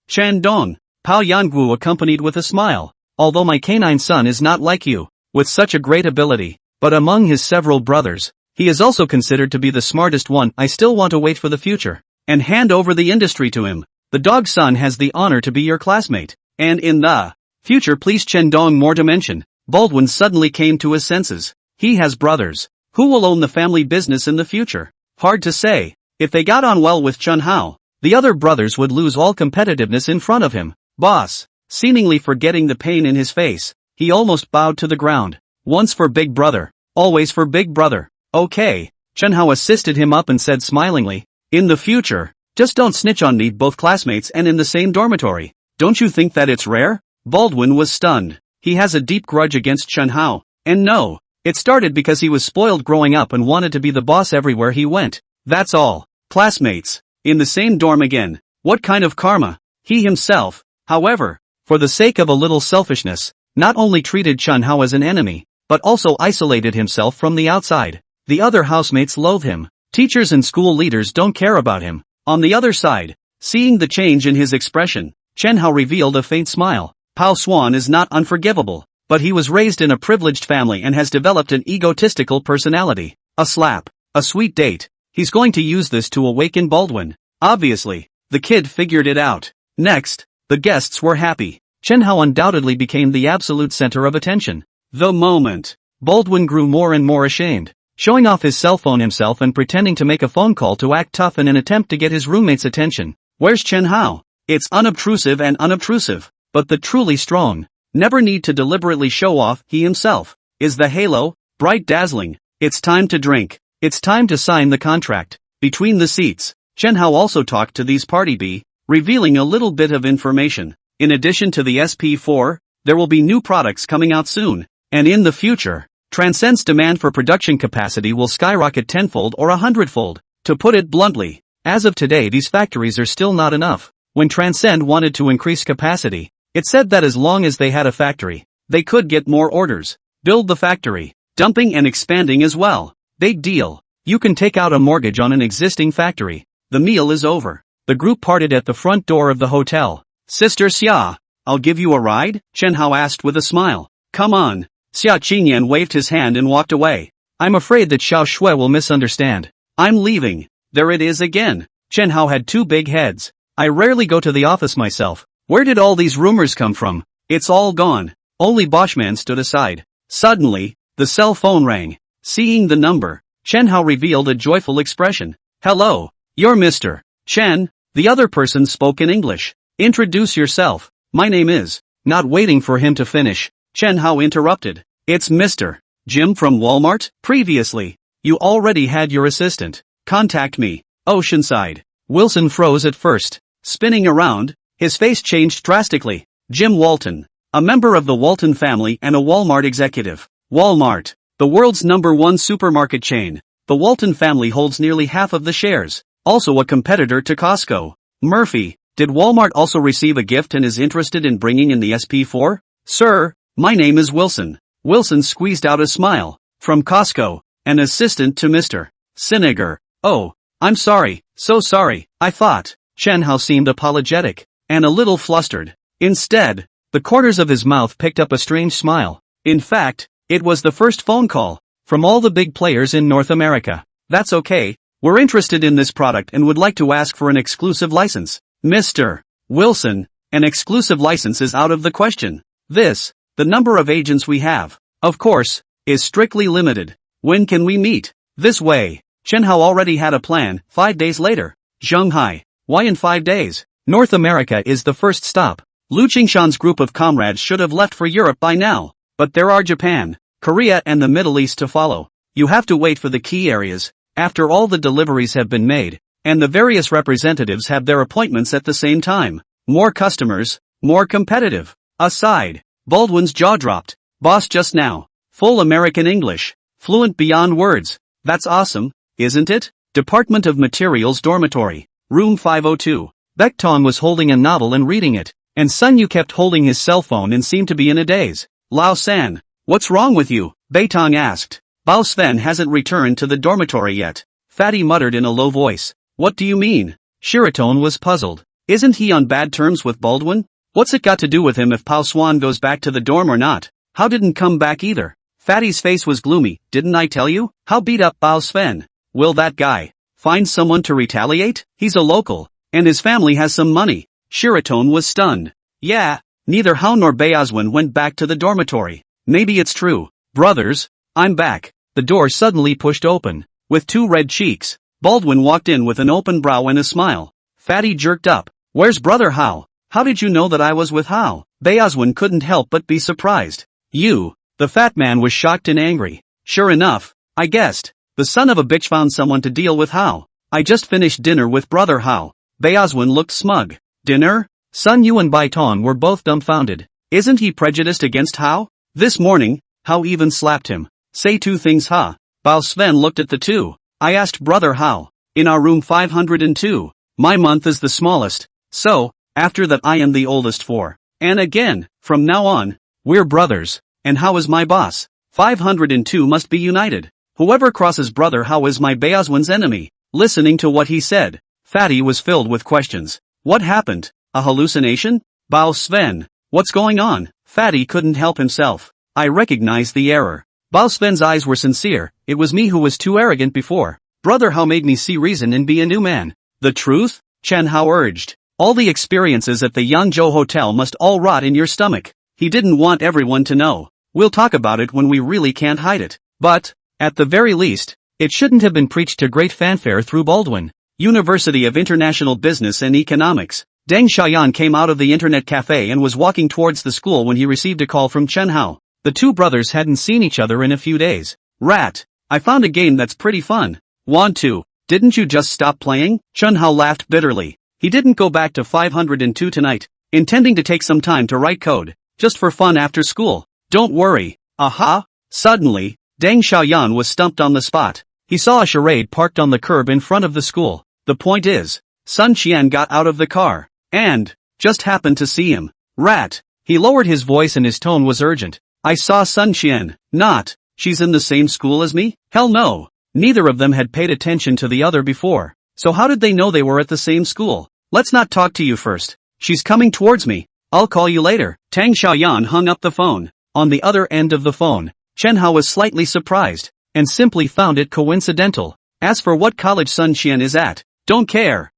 S1: Chen Dong. Pao Yanguo accompanied with a smile. Although my canine son is not like you, with such a great ability, but among his several brothers, he is also considered to be the smartest one. I still want to wait for the future, and hand over the industry to him. The dog's son has the honor to be your classmate, and in the future please Chen Dong more to mention. Baldwin suddenly came to his senses. He has brothers. Who will own the family business in the future? Hard to say. If they got on well with Chen Hao, the other brothers would lose all competitiveness in front of him. Boss. Seemingly forgetting the pain in his face, he almost bowed to the ground. Once for big brother, always for big brother. Okay. Chen Hao assisted him up and said smilingly, in the future, just don't snitch on me, both classmates and in the same dormitory. Don't you think that it's rare? Baldwin was stunned. He has a deep grudge against Chen Hao, and no, it started because he was spoiled growing up and wanted to be the boss everywhere he went. That's all. Classmates. In the same dorm again. What kind of karma? He himself, however, for the sake of a little selfishness, not only treated Chen Hao as an enemy, but also isolated himself from the outside. The other housemates loathe him. Teachers and school leaders don't care about him. On the other side, seeing the change in his expression, Chen Hao revealed a faint smile. Pao Swan is not unforgivable, but he was raised in a privileged family and has developed an egotistical personality. A slap. A sweet date. He's going to use this to awaken Baldwin. Obviously, the kid figured it out. Next, the guests were happy. Chen Hao undoubtedly became the absolute center of attention. The moment, Baldwin grew more and more ashamed, showing off his cell phone himself and pretending to make a phone call to act tough in an attempt to get his roommate's attention. Where's Chen Hao? It's unobtrusive and unobtrusive, but the truly strong never need to deliberately show off. He himself is the halo, bright dazzling. It's time to drink. It's time to sign the contract. Between the seats, Chen Hao also talked to these party B, revealing a little bit of information. In addition to the SP4, there will be new products coming out soon, and in the future, Transcend's demand for production capacity will skyrocket tenfold or 100-fold. To put it bluntly, as of today these factories are still not enough. When Transcend wanted to increase capacity, it said that as long as they had a factory, they could get more orders. Build the factory. Dumping and expanding as well. Big deal. You can take out a mortgage on an existing factory. The meal is over. The group parted at the front door of the hotel. Sister Xia, I'll give you a ride? Chen Hao asked with a smile. Come on. Xia Qingyan waved his hand and walked away. I'm afraid that Xiao Shui will misunderstand. I'm leaving. There it is again. Chen Hao had two big heads. I rarely go to the office myself. Where did all these rumors come from? It's all gone. Only Boschman stood aside. Suddenly, the cell phone rang. Seeing the number, Chen Hao revealed a joyful expression. Hello, you're Mr. Chen. The other person spoke in English. Introduce yourself. My name is. Not waiting for him to finish, Chen Hao interrupted. It's Mr. Jim from Walmart? Previously, you already had your assistant. Contact me. Oceanside. Wilson froze at first. Spinning around, his face changed drastically. Jim Walton, a member of the Walton family and a Walmart executive. Walmart, the world's #1 supermarket chain. The Walton family holds nearly half of the shares. Also a competitor to Costco. Murphy, did Walmart also receive a gift and is interested in bringing in the SP4? Sir, my name is Wilson. Wilson squeezed out a smile. From Costco, an assistant to Mr. Siniger. Oh, I'm sorry, so sorry, I thought. Chen Hao seemed apologetic, and a little flustered. Instead, the corners of his mouth picked up a strange smile. In fact, it was the first phone call from all the big players in North America. That's okay, we're interested in this product and would like to ask for an exclusive license. Mr. Wilson, an exclusive license is out of the question. This, the number of agents we have, of course, is strictly limited. When can we meet? This way. Chen Hao already had a plan. 5 days later. Shanghai. Why in 5 days? North America is the first stop. Lu Qingshan's group of comrades should have left for Europe by now. But there are Japan, Korea and the Middle East to follow. You have to wait for the key areas. After all the deliveries have been made, and the various representatives have their appointments at the same time. More customers, more competitive. Aside. Baldwin's jaw dropped. Boss just now. Full American English. Fluent beyond words. That's awesome, isn't it? Department of Materials Dormitory. Room 502. Baek Tong was holding a novel and reading it, and Sun Yu kept holding his cell phone and seemed to be in a daze. Lao San, what's wrong with you? Bae Tong asked. Bao Sven hasn't returned to the dormitory yet. Fatty muttered in a low voice. What do you mean? Shiraton was puzzled. Isn't he on bad terms with Baldwin? What's it got to do with him if Pao Swan goes back to the dorm or not? How didn't come back either? Fatty's face was gloomy. Didn't I tell you? How beat up Bao Sven? Will that guy find someone to retaliate? He's a local, and his family has some money. Shiraton was stunned. Yeah, neither Hao nor Beazwin went back to the dormitory. Maybe it's true. Brothers, I'm back. The door suddenly pushed open. With two red cheeks, Baldwin walked in with an open brow and a smile. Fatty jerked up. Where's brother Hao? How did you know that I was with Hao? Beazwin couldn't help but be surprised. You. The fat man was shocked and angry. Sure enough, I guessed. The son of a bitch found someone to deal with Hao. I just finished dinner with brother Hao. Beazwin looked smug. Dinner? Sun Yu and Bai Tong were both dumbfounded. Isn't he prejudiced against Hao? This morning, Hao even slapped him. Say two things huh? Bao Sven looked at the two. I asked brother Hao. In our room 502. My month is the smallest. So, after that I am the oldest for. And again, from now on, we're brothers. And Hao is my boss. 502 must be united. Whoever crosses brother Hao is my Beazwin's enemy. Listening to what he said, Fatty was filled with questions. What happened? A hallucination? Bao Sven, what's going on? Fatty couldn't help himself. I recognize the error. Bao Sven's eyes were sincere. It was me who was too arrogant before. Brother Hao made me see reason and be a new man. The truth? Chen Hao urged. All the experiences at the Yangzhou Hotel must all rot in your stomach. He didn't want everyone to know. We'll talk about it when we really can't hide it. But, at the very least, it shouldn't have been preached to great fanfare through Baldwin. University of International Business and Economics. Deng Xiaoyan came out of the internet cafe and was walking towards the school when he received a call from Chen Hao. The two brothers hadn't seen each other in a few days. Rat, I found a game that's pretty fun. Want to? Didn't you just stop playing? Chen Hao laughed bitterly. He didn't go back to 502 tonight, intending to take some time to write code, just for fun after school. Don't worry. Aha! Suddenly, Deng Xiaoyan was stumped on the spot. He saw a charade parked on the curb in front of the school. The point is, Sun Qian got out of the car, and just happened to see him. Rat! He lowered his voice and his tone was urgent. I saw Sun Qian. Not. She's in the same school as me? Hell no. Neither of them had paid attention to the other before. So how did they know they were at the same school? Let's not talk to you first. She's coming towards me. I'll call you later. Tang Xiaoyan hung up the phone. On the other end of the phone, Chen Hao was slightly surprised, and simply found it coincidental. As for what college Sun Qian is at, don't care.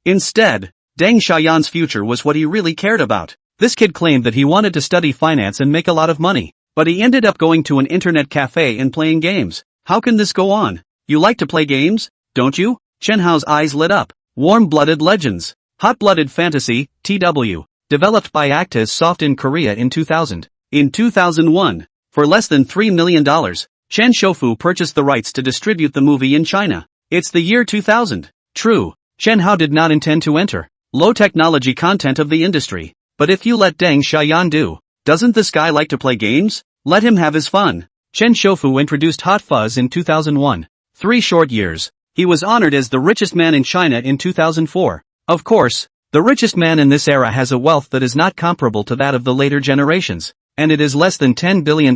S1: Instead, Deng Xiaoyan's future was what he really cared about. This kid claimed that he wanted to study finance and make a lot of money, but he ended up going to an internet cafe and playing games. How can this go on? You like to play games, don't you? Chen Hao's eyes lit up. Warm-blooded legends. Hot-blooded fantasy, TW. Developed by Actis Soft in Korea in 2000. In 2001, for less than $3 million, Chen Shoufu purchased the rights to distribute the movie in China. It's the year 2000. True, Chen Hao did not intend to enter low-technology content of the industry. But if you let Deng Xiaoyan do, doesn't this guy like to play games? Let him have his fun. Chen Shoufu introduced Hot Fuzz in 2001. 3 short years. He was honored as the richest man in China in 2004. Of course, the richest man in this era has a wealth that is not comparable to that of the later generations, and it is less than $10 billion.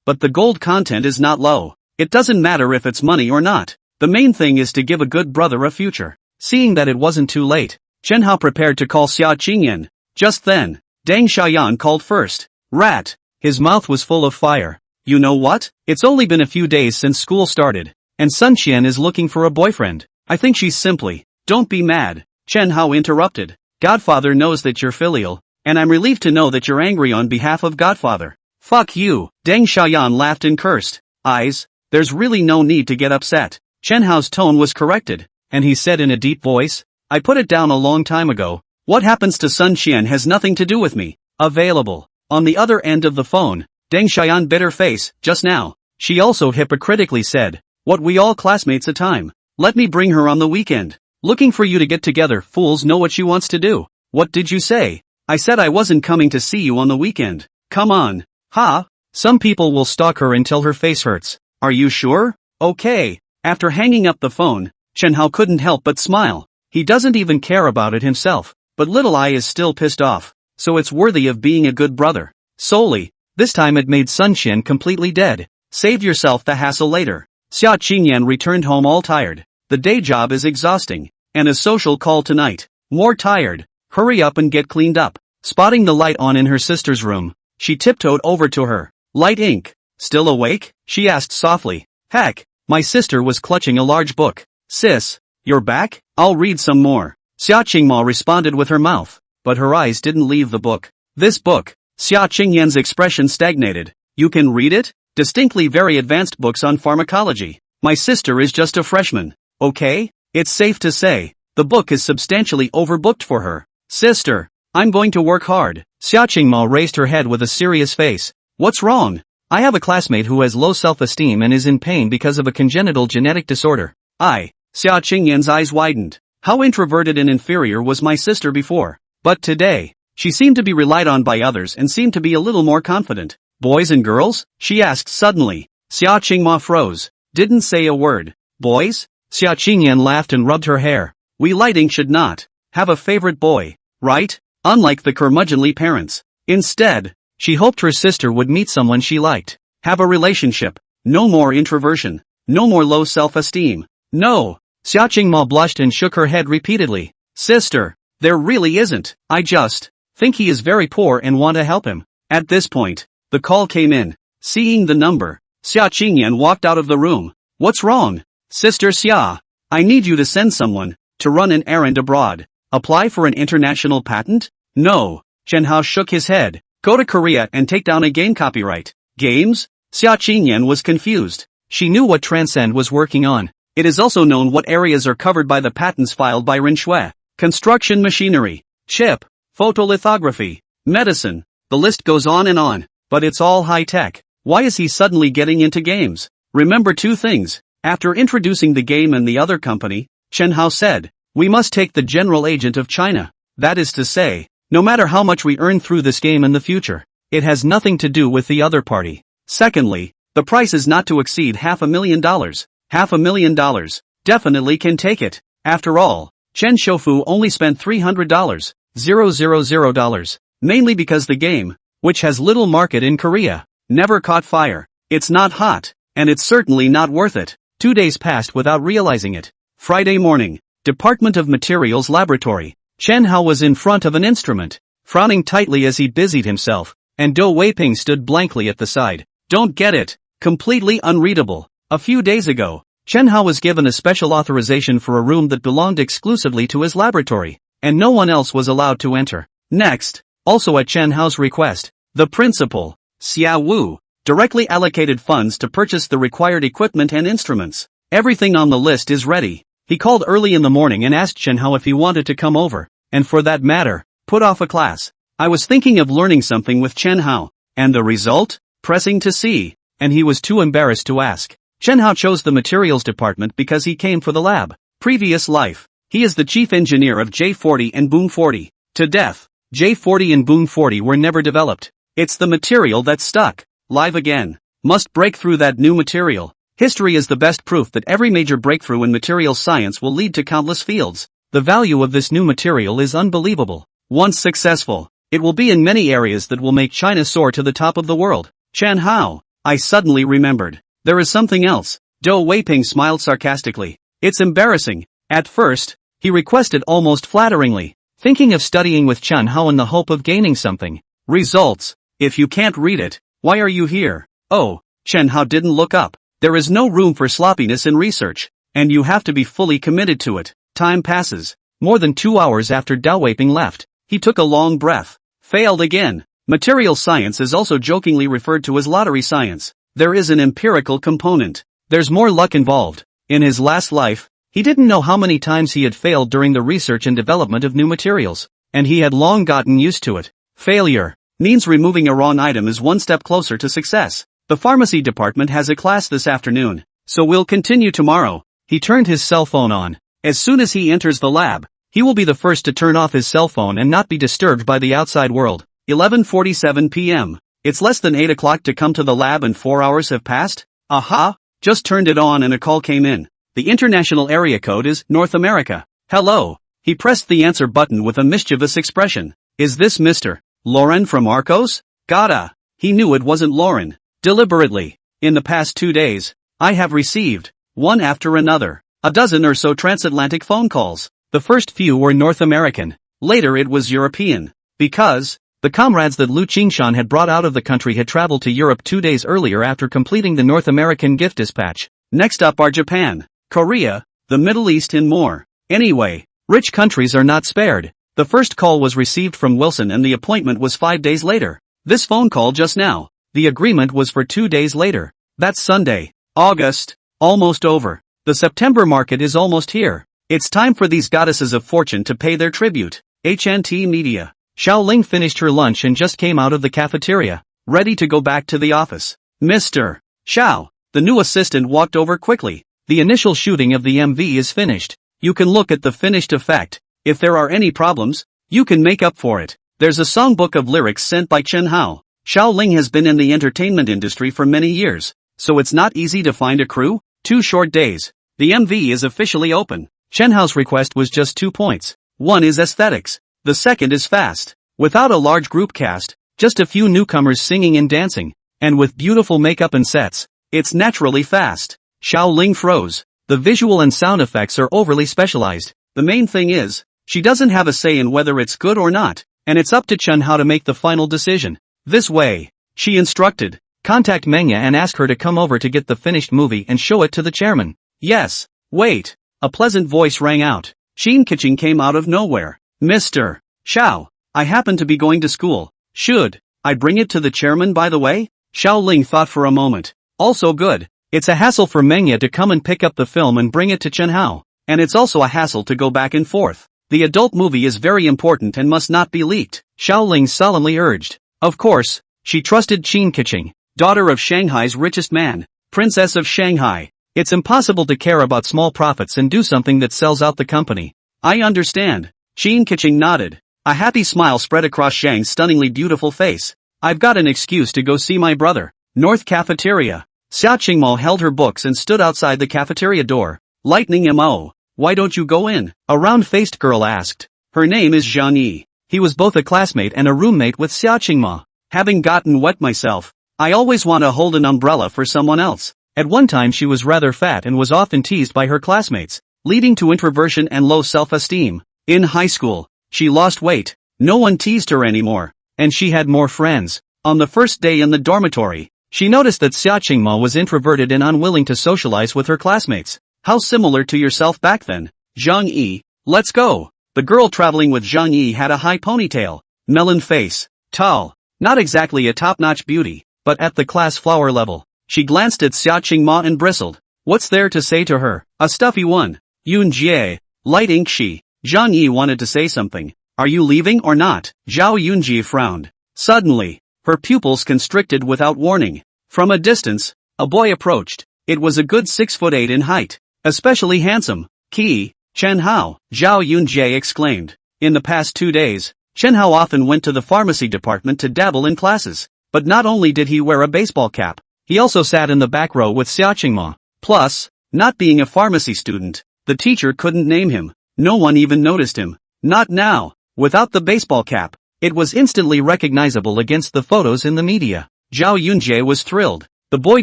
S1: But the gold content is not low. It doesn't matter if it's money or not. The main thing is to give a good brother a future. Seeing that it wasn't too late, Chen Hao prepared to call Xia Qingyan. Just then, Deng Xiaoyan called first. Rat. His mouth was full of fire. You know what? It's only been a few days since school started, and Sun Qian is looking for a boyfriend. I think she's simply. Don't be mad. Chen Hao interrupted. Godfather knows that you're filial, and I'm relieved to know that you're angry on behalf of Godfather. Fuck you. Deng Xiaoyan laughed and cursed. Eyes, there's really no need to get upset. Chen Hao's tone was corrected, and he said in a deep voice, I put it down a long time ago. What happens to Sun Qian has nothing to do with me. Available. On the other end of the phone, Deng Xiaoyan bit her face, just now. She also hypocritically said, what we all classmates a time. Let me bring her on the weekend. Looking for you to get together, fools know what she wants to do. What did you say? I said I wasn't coming to see you on the weekend. Come on. Ha? Some people will stalk her until her face hurts. Are you sure? Okay. After hanging up the phone, Chen Hao couldn't help but smile. He doesn't even care about it himself, but Little Eye is still pissed off, so it's worthy of being a good brother. Solely, this time it made Sun Qian completely dead. Save yourself the hassle later. Xia Qingyan returned home all tired. The day job is exhausting, and a social call tonight. More tired. Hurry up and get cleaned up. Spotting the light on in her sister's room, she tiptoed over to her. Light Inc. Still awake? She asked softly. Heck, my sister was clutching a large book. Sis, you're back? I'll read some more. Xia Qingma responded with her mouth, but her eyes didn't leave the book. This book. Xia Qingyan's expression stagnated. You can read it? Distinctly very advanced books on pharmacology. My sister is just a freshman. Okay? It's safe to say, the book is substantially overbooked for her. Sister, I'm going to work hard. Xia Qingma raised her head with a serious face. What's wrong? I have a classmate who has low self-esteem and is in pain because of a congenital genetic disorder. Xia Qingyan's eyes widened. How introverted and inferior was my sister before? But today, she seemed to be relied on by others and seemed to be a little more confident. Boys and girls? She asked suddenly. Xia Qingma froze. Didn't say a word. Boys? Xia Qingyan laughed and rubbed her hair. We Lighting should not have a favorite boy, right? Unlike the curmudgeonly parents. Instead, she hoped her sister would meet someone she liked. Have a relationship. No more introversion. No more low self-esteem. No. Xia Qingma blushed and shook her head repeatedly. Sister, there really isn't. I just think he is very poor and want to help him. At this point, the call came in. Seeing the number, Xia Qingyan walked out of the room. What's wrong? Sister Xia, I need you to send someone to run an errand abroad. Apply for an international patent? No. Chen Hao shook his head. Go to Korea and take down a game copyright. Games? Xia Qingyan was confused. She knew what Transcend was working on. It is also known what areas are covered by the patents filed by Rinshui. Construction machinery, chip, photolithography, medicine. The list goes on, but it's all high-tech. Why is he suddenly getting into games? Remember two things. After introducing the game and the other company, Chen Hao said, we must take the general agent of China. That is to say, no matter how much we earn through this game in the future, it has nothing to do with the other party. Secondly, the price is not to exceed $500,000. $500,000. Definitely can take it. After all, Chen Shoufu only spent $300,000. Mainly because the game which has little market in Korea. Never caught fire. It's not hot, and it's certainly not worth it. 2 days passed without realizing it. Friday morning, Department of Materials Laboratory. Chen Hao was in front of an instrument, frowning tightly as he busied himself, and Do Weiping stood blankly at the side. Don't get it. Completely unreadable. A few days ago, Chen Hao was given a special authorization for a room that belonged exclusively to his laboratory, and no one else was allowed to enter. Next, also at Chen Hao's request, the principal, Xiao Wu, directly allocated funds to purchase the required equipment and instruments. Everything on the list is ready. He called early in the morning and asked Chen Hao if he wanted to come over, and for that matter, put off a class. I was thinking of learning something with Chen Hao, and the result? Pressing to see, and he was too embarrassed to ask. Chen Hao chose the materials department because he came for the lab. Previous life. He is the chief engineer of J40 and Boom 40. To death. J40 and Boom 40 were never developed. It's the material that's stuck. Live again. Must break through that new material. History is the best proof that every major breakthrough in materials science will lead to countless fields. The value of this new material is unbelievable. Once successful, it will be in many areas that will make China soar to the top of the world. Chen Hao. I suddenly remembered. There is something else. Do Weiping smiled sarcastically. It's embarrassing. At first, he requested almost flatteringly, thinking of studying with Chen Hao in the hope of gaining something. Results. If you can't read it, why are you here? Oh, Chen Hao didn't look up. There is no room for sloppiness in research, and you have to be fully committed to it. Time passes. More than 2 hours after Do Weiping left, he took a long breath. Failed again. Material science is also jokingly referred to as lottery science. There is an empirical component. There's more luck involved. In his last life, he didn't know how many times he had failed during the research and development of new materials, and he had long gotten used to it. Failure means removing a wrong item is one step closer to success. The pharmacy department has a class this afternoon, so we'll continue tomorrow. He turned his cell phone on. As soon as he enters the lab, he will be the first to turn off his cell phone and not be disturbed by the outside world. 11:47 p.m. It's less than 8 o'clock to come to the lab and 4 hours have passed? Aha! Just turned it on and a call came in. The international area code is North America. Hello. He pressed the answer button with a mischievous expression. Is this Mr. Lauren from Arcos? Gotta. He knew it wasn't Lauren. Deliberately. In the past 2 days, I have received, one after another, a dozen or so transatlantic phone calls. The first few were North American. Later it was European. Because the comrades that Lu Qingshan had brought out of the country had traveled to Europe 2 days earlier after completing the North American gift dispatch. Next up are Japan, Korea, the Middle East and more. Anyway, rich countries are not spared. The first call was received from Wilson and the appointment was 5 days later. This phone call just now. The agreement was for 2 days later. That's Sunday, August, almost over. The September market is almost here. It's time for these goddesses of fortune to pay their tribute. HNT Media. Xiao Ling finished her lunch and just came out of the cafeteria, ready to go back to the office. Mr. Xiao, the new assistant walked over quickly. The initial shooting of the MV is finished. You can look at the finished effect. If there are any problems, you can make up for it. There's a songbook of lyrics sent by Chen Hao. Xiao Ling has been in the entertainment industry for many years, so it's not easy to find a crew. 2 short days. The MV is officially open. Chen Hao's request was just 2 points. One is aesthetics. The second is fast. Without a large group cast, just a few newcomers singing and dancing, and with beautiful makeup and sets, it's naturally fast. Xiao Ling froze. The visual and sound effects are overly specialized. The main thing is, she doesn't have a say in whether it's good or not, and it's up to Chen Hao to make the final decision. This way, she instructed, contact Manga and ask her to come over to get the finished movie and show it to the chairman. Yes. Wait. A pleasant voice rang out. Qin Keqing came out of nowhere. Mr. Xiao, I happen to be going to school. Should I bring it to the chairman by the way? Xiao Ling thought for a moment. Also good. It's a hassle for Mengya to come and pick up the film and bring it to Chen Hao. And it's also a hassle to go back and forth. The adult movie is very important and must not be leaked, Xiao Ling solemnly urged. Of course, she trusted Qin Keqing, daughter of Shanghai's richest man, Princess of Shanghai. It's impossible to care about small profits and do something that sells out the company. I understand. Qin Keqing nodded. A happy smile spread across Shang's stunningly beautiful face. I've got an excuse to go see my brother. North Cafeteria. Xia Qingmao held her books and stood outside the cafeteria door. Lightning Mo. Why don't you go in? A round-faced girl asked. Her name is Zhang Yi. He was both a classmate and a roommate with Xia Qingmao. Having gotten wet myself, I always want to hold an umbrella for someone else. At one time she was rather fat and was often teased by her classmates, leading to introversion and low self-esteem. In high school, she lost weight, no one teased her anymore, and she had more friends. On the first day in the dormitory, she noticed that Xia Qingma was introverted and unwilling to socialize with her classmates. How similar to yourself back then. Zhang Yi, let's go. The girl traveling with Zhang Yi had a high ponytail, melon face, tall, not exactly a top-notch beauty, but at the class flower level. She glanced at Xia Qingma and bristled. What's there to say to her? A stuffy one. Yun Jie, light ink she. Zhang Yi wanted to say something. Are you leaving or not? Zhao Yunji frowned. Suddenly, her pupils constricted without warning. From a distance, a boy approached. It was a good 6'8" in height. Especially handsome. Qi, Chen Hao, Zhao Yunjie exclaimed. In the past 2 days, Chen Hao often went to the pharmacy department to dabble in classes. But not only did he wear a baseball cap, he also sat in the back row with Xia Qingma. Plus, not being a pharmacy student, the teacher couldn't name him. No one even noticed him. Not now. Without the baseball cap, it was instantly recognizable against the photos in the media. Zhao Yunjie was thrilled. The boy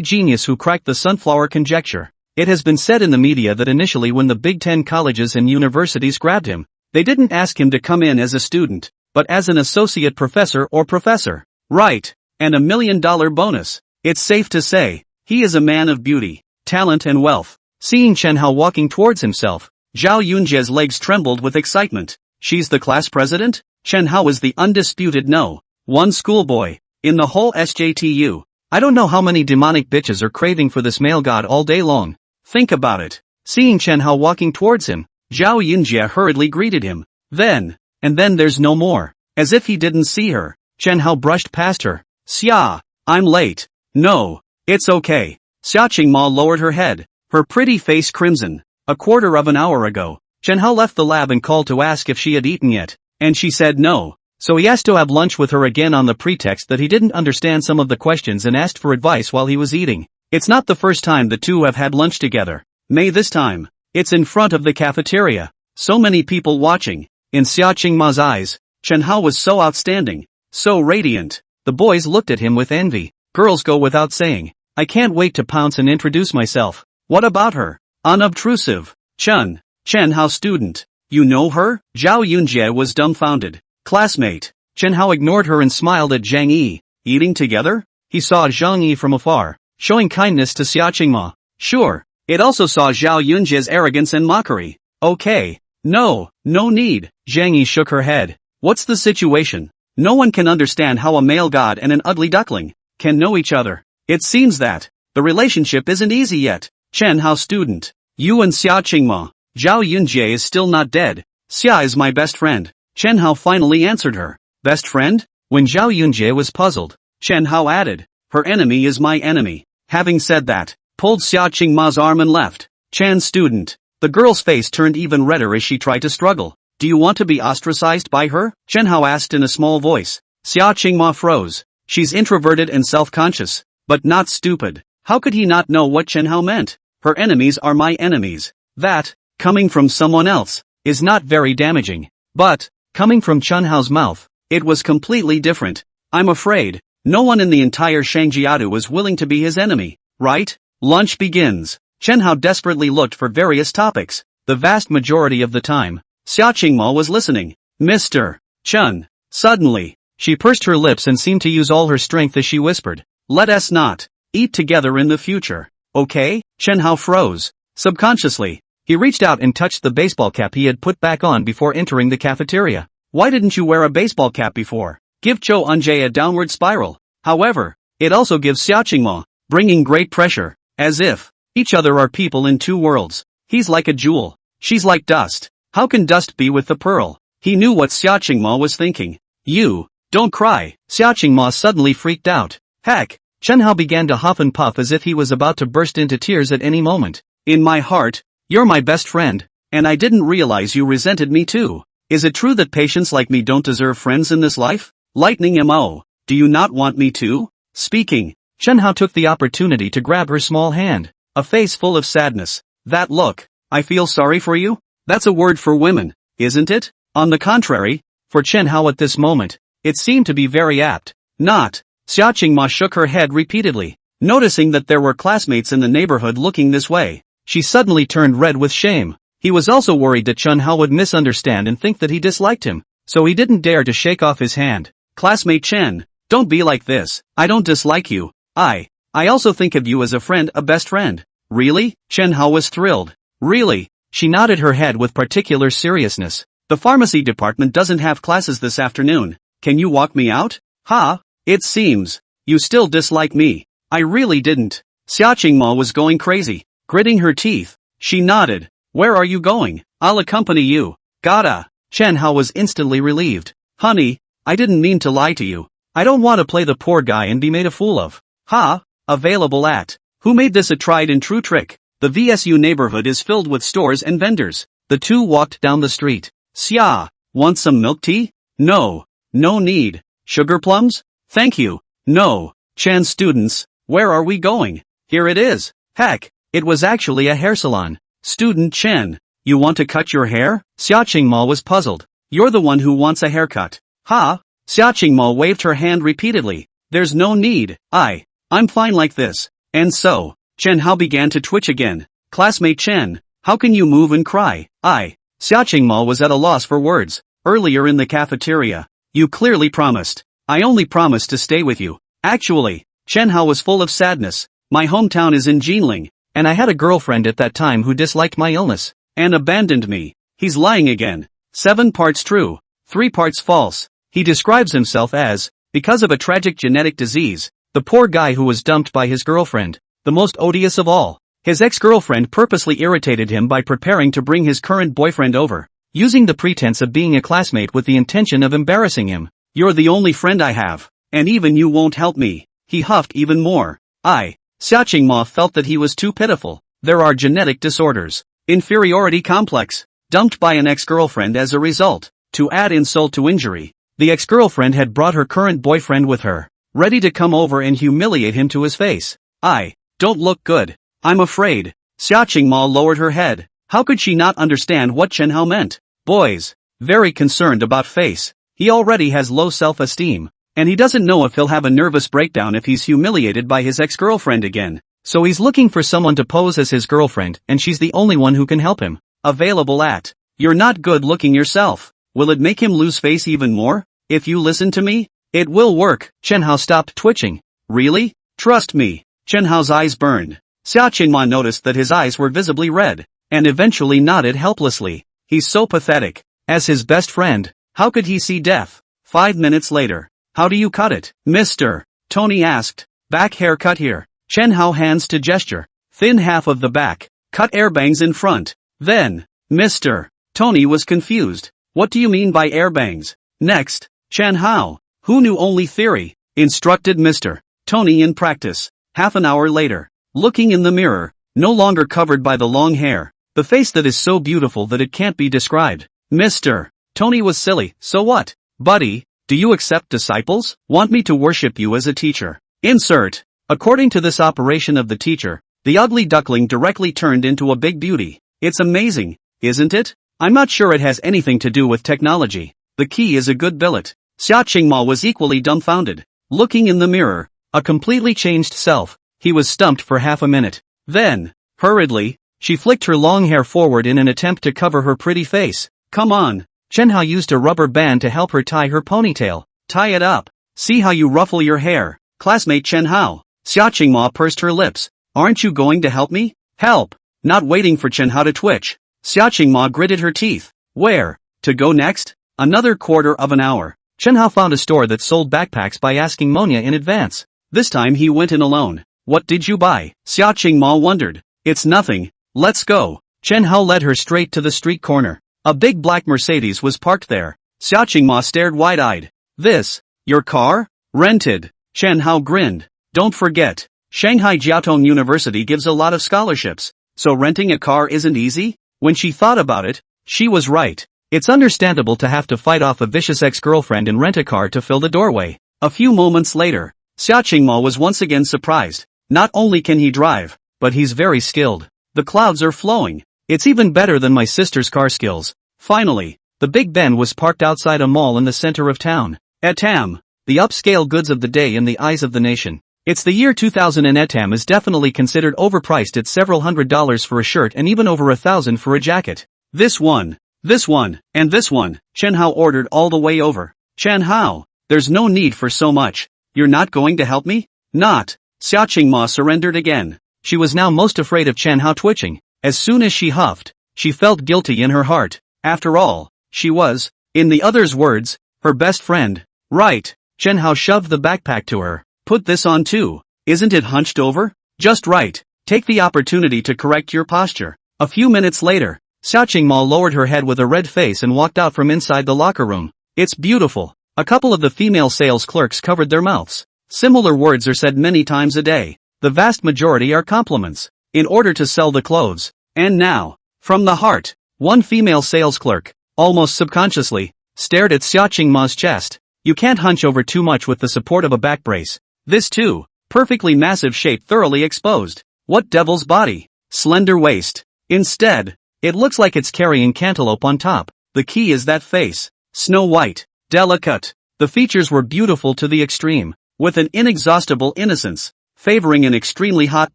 S1: genius who cracked the sunflower conjecture. It has been said in the media that initially when the Big Ten colleges and universities grabbed him, they didn't ask him to come in as a student, but as an associate professor or professor. Right. And $1 million bonus. It's safe to say, he is a man of beauty, talent and wealth. Seeing Chen Hao walking towards himself, Zhao Yunjie's legs trembled with excitement. She's the class president? Chen Hao is the undisputed no. One schoolboy. In the whole SJTU. I don't know how many demonic bitches are craving for this male god all day long. Think about it. Seeing Chen Hao walking towards him, Zhao Yunjie hurriedly greeted him. Then there's no more. As if he didn't see her, Chen Hao brushed past her. Xia, I'm late. No, it's okay. Xia Qingma lowered her head, her pretty face crimson. A quarter of an hour ago, Chen Hao left the lab and called to ask if she had eaten yet, and she said no. So he asked to have lunch with her again on the pretext that he didn't understand some of the questions and asked for advice while he was eating. It's not the first time the two have had lunch together. May this time. It's in front of the cafeteria. So many people watching. In Xia Qingma's eyes, Chen Hao was so outstanding, so radiant. The boys looked at him with envy. Girls go without saying. I can't wait to pounce and introduce myself. What about her? Unobtrusive. Chen Hao student. You know her? Zhao Yunjie was dumbfounded. Classmate. Chen Hao ignored her and smiled at Zhang Yi. Eating together? He saw Zhang Yi from afar, showing kindness to Xia Qingma. Sure. It also saw Zhao Yunjie's arrogance and mockery. Okay. No need. Zhang Yi shook her head. What's the situation? No one can understand how a male god and an ugly duckling can know each other. It seems that the relationship isn't easy yet. Chen Hao student. You and Xia Qingma. Zhao Yunjie is still not dead. Xia is my best friend. Chen Hao finally answered her. Best friend? When Zhao Yunjie was puzzled, Chen Hao added, her enemy is my enemy. Having said that, pulled Xia Qingma's arm and left. Chen student. The girl's face turned even redder as she tried to struggle. Do you want to be ostracized by her? Chen Hao asked in a small voice. Xia Qingma froze. She's introverted and self-conscious, but not stupid. How could he not know what Chen Hao meant? Her enemies are my enemies. That, coming from someone else, is not very damaging. But, coming from Chen Hao's mouth, it was completely different. I'm afraid, no one in the entire Shangjiadu was willing to be his enemy, right? Lunch begins. Chen Hao desperately looked for various topics. The vast majority of the time, Xia Qingma was listening. Mr. Chen. Suddenly, she pursed her lips and seemed to use all her strength as she whispered, let us not eat together in the future, okay? Chen Hao froze. Subconsciously, he reached out and touched the baseball cap he had put back on before entering the cafeteria. Why didn't you wear a baseball cap before? Give Cho Eunjae a downward spiral. However, it also gives Xia Qingma, bringing great pressure, as if each other are people in two worlds. He's like a jewel. She's like dust. How can dust be with the pearl? He knew what Xia Qingma was thinking. You, don't cry. Xia Qingma suddenly freaked out. Heck, Chen Hao began to huff and puff as if he was about to burst into tears at any moment. In my heart, you're my best friend, and I didn't realize you resented me too. Is it true that patients like me don't deserve friends in this life? Lightning MO, do you not want me to? Speaking, Chen Hao took the opportunity to grab her small hand, a face full of sadness. That look, I feel sorry for you? That's a word for women, isn't it? On the contrary, for Chen Hao at this moment, it seemed to be very apt. Not. Xia Qingma shook her head repeatedly, noticing that there were classmates in the neighborhood looking this way. She suddenly turned red with shame. He was also worried that Chen Hao would misunderstand and think that he disliked him, so he didn't dare to shake off his hand. Classmate Chen, don't be like this. I don't dislike you. I also think of you as a friend, a best friend. Really? Chen Hao was thrilled. Really? She nodded her head with particular seriousness. The pharmacy department doesn't have classes this afternoon. Can you walk me out? Ha? It seems. You still dislike me. I really didn't. Xia Qingma was going crazy. Gritting her teeth, she nodded. Where are you going? I'll accompany you. Gotta. Chen Hao was instantly relieved. Honey, I didn't mean to lie to you. I don't want to play the poor guy and be made a fool of. Ha? Available at. Who made this a tried and true trick? The VSU neighborhood is filled with stores and vendors. The two walked down the street. Xia, want some milk tea? No. No need. Sugar plums? Thank you. No. Chen students, where are we going? Here it is. Heck, it was actually a hair salon. Student Chen, you want to cut your hair? Xia Qingma was puzzled. You're the one who wants a haircut. Ha? Xia Qingma waved her hand repeatedly. There's no need. I'm fine like this. And so, Chen Hao began to twitch again. Classmate Chen, how can you move and cry? Xia Qingma was at a loss for words. Earlier in the cafeteria, you clearly promised. I only promised to stay with you. Actually, Chen Hao was full of sadness. My hometown is in Jinling, and I had a girlfriend at that time who disliked my illness, and abandoned me. He's lying again. 7 parts true, 3 parts false. He describes himself as, because of a tragic genetic disease, the poor guy who was dumped by his girlfriend, the most odious of all. His ex-girlfriend purposely irritated him by preparing to bring his current boyfriend over, using the pretense of being a classmate with the intention of embarrassing him. You're the only friend I have, and even you won't help me. He huffed even more. Xia Qingma felt that he was too pitiful. There are genetic disorders. Inferiority complex. Dumped by an ex-girlfriend as a result. To add insult to injury, the ex-girlfriend had brought her current boyfriend with her, ready to come over and humiliate him to his face. I don't look good. I'm afraid. Xia Qingma lowered her head. How could she not understand what Chen Hao meant? Boys, very concerned about face. He already has low self-esteem, and he doesn't know if he'll have a nervous breakdown if he's humiliated by his ex-girlfriend again. So he's looking for someone to pose as his girlfriend, and she's the only one who can help him. Available at. You're not good looking yourself. Will it make him lose face even more? If you listen to me, it will work. Chen Hao stopped twitching. Really? Trust me. Chen Hao's eyes burned. Xia Qingma noticed that his eyes were visibly red, and eventually nodded helplessly. He's so pathetic. As his best friend, how could he see death? 5 minutes later. How do you cut it, mister? Tony asked. Back haircut here. Chen Hao hands to gesture. Thin half of the back. Cut air bangs in front. Then, mister. Tony was confused. What do you mean by air bangs? Next, Chen Hao, who knew only theory, instructed Mr. Tony in practice. Half an hour later, looking in the mirror, no longer covered by the long hair, the face that is so beautiful that it can't be described. Mr. Tony was silly. So what? Buddy, do you accept disciples? Want me to worship you as a teacher? Insert. According to this operation of the teacher, the ugly duckling directly turned into a big beauty. It's amazing, isn't it? I'm not sure it has anything to do with technology. The key is a good billet. Xia Qingma was equally dumbfounded. Looking in the mirror, a completely changed self, he was stumped for half a minute. Then, hurriedly, she flicked her long hair forward in an attempt to cover her pretty face. Come on. Chen Hao used a rubber band to help her tie her ponytail. Tie it up. See how you ruffle your hair. Classmate Chen Hao. Xia Qingma pursed her lips. Aren't you going to help me? Help. Not waiting for Chen Hao to twitch. Xia Qingma gritted her teeth. Where to go next? Another quarter of an hour. Chen Hao found a store that sold backpacks by asking Monia in advance. This time he went in alone. What did you buy? Xia Qingma wondered. It's nothing. Let's go. Chen Hao led her straight to the street corner. A big black Mercedes was parked there. Xia Qingma stared wide-eyed. This, your car? Rented. Chen Hao grinned. Don't forget, Shanghai Jiaotong University gives a lot of scholarships, so renting a car isn't easy? When she thought about it, she was right. It's understandable to have to fight off a vicious ex-girlfriend and rent a car to fill the doorway. A few moments later, Xia Qingma was once again surprised. Not only can he drive, but he's very skilled. The clouds are flowing. It's even better than my sister's car skills. Finally, the Big Ben was parked outside a mall in the center of town. Etam. the upscale goods of the day in the eyes of the nation. It's the year 2000 and etam is definitely considered overpriced at several $100s for a shirt and even over $1,000 for a jacket. This one, and this one, Chen Hao ordered all the way over. Chen Hao, there's no need for so much. You're not going to help me? Not. Xia Qingma surrendered again. She was now most afraid of Chen Hao twitching. As soon as she huffed, she felt guilty in her heart. After all, she was, in the other's words, her best friend. Right. Chen Hao shoved the backpack to her. Put this on too. Isn't it hunched over? Just right. Take the opportunity to correct your posture. A few minutes later, Xia Qingma lowered her head with a red face and walked out from inside the locker room. It's beautiful. A couple of the female sales clerks covered their mouths. Similar words are said many times a day. The vast majority are compliments. In order to sell the clothes. And now, from the heart, one female sales clerk, almost subconsciously, stared at Xia Qingma's chest. You can't hunch over too much with the support of a back brace. This too, perfectly massive shape thoroughly exposed. What devil's body? Slender waist. Instead, it looks like it's carrying cantaloupe on top. The key is that face. Snow white. Delicate. The features were beautiful to the extreme, with an inexhaustible innocence, favoring an extremely hot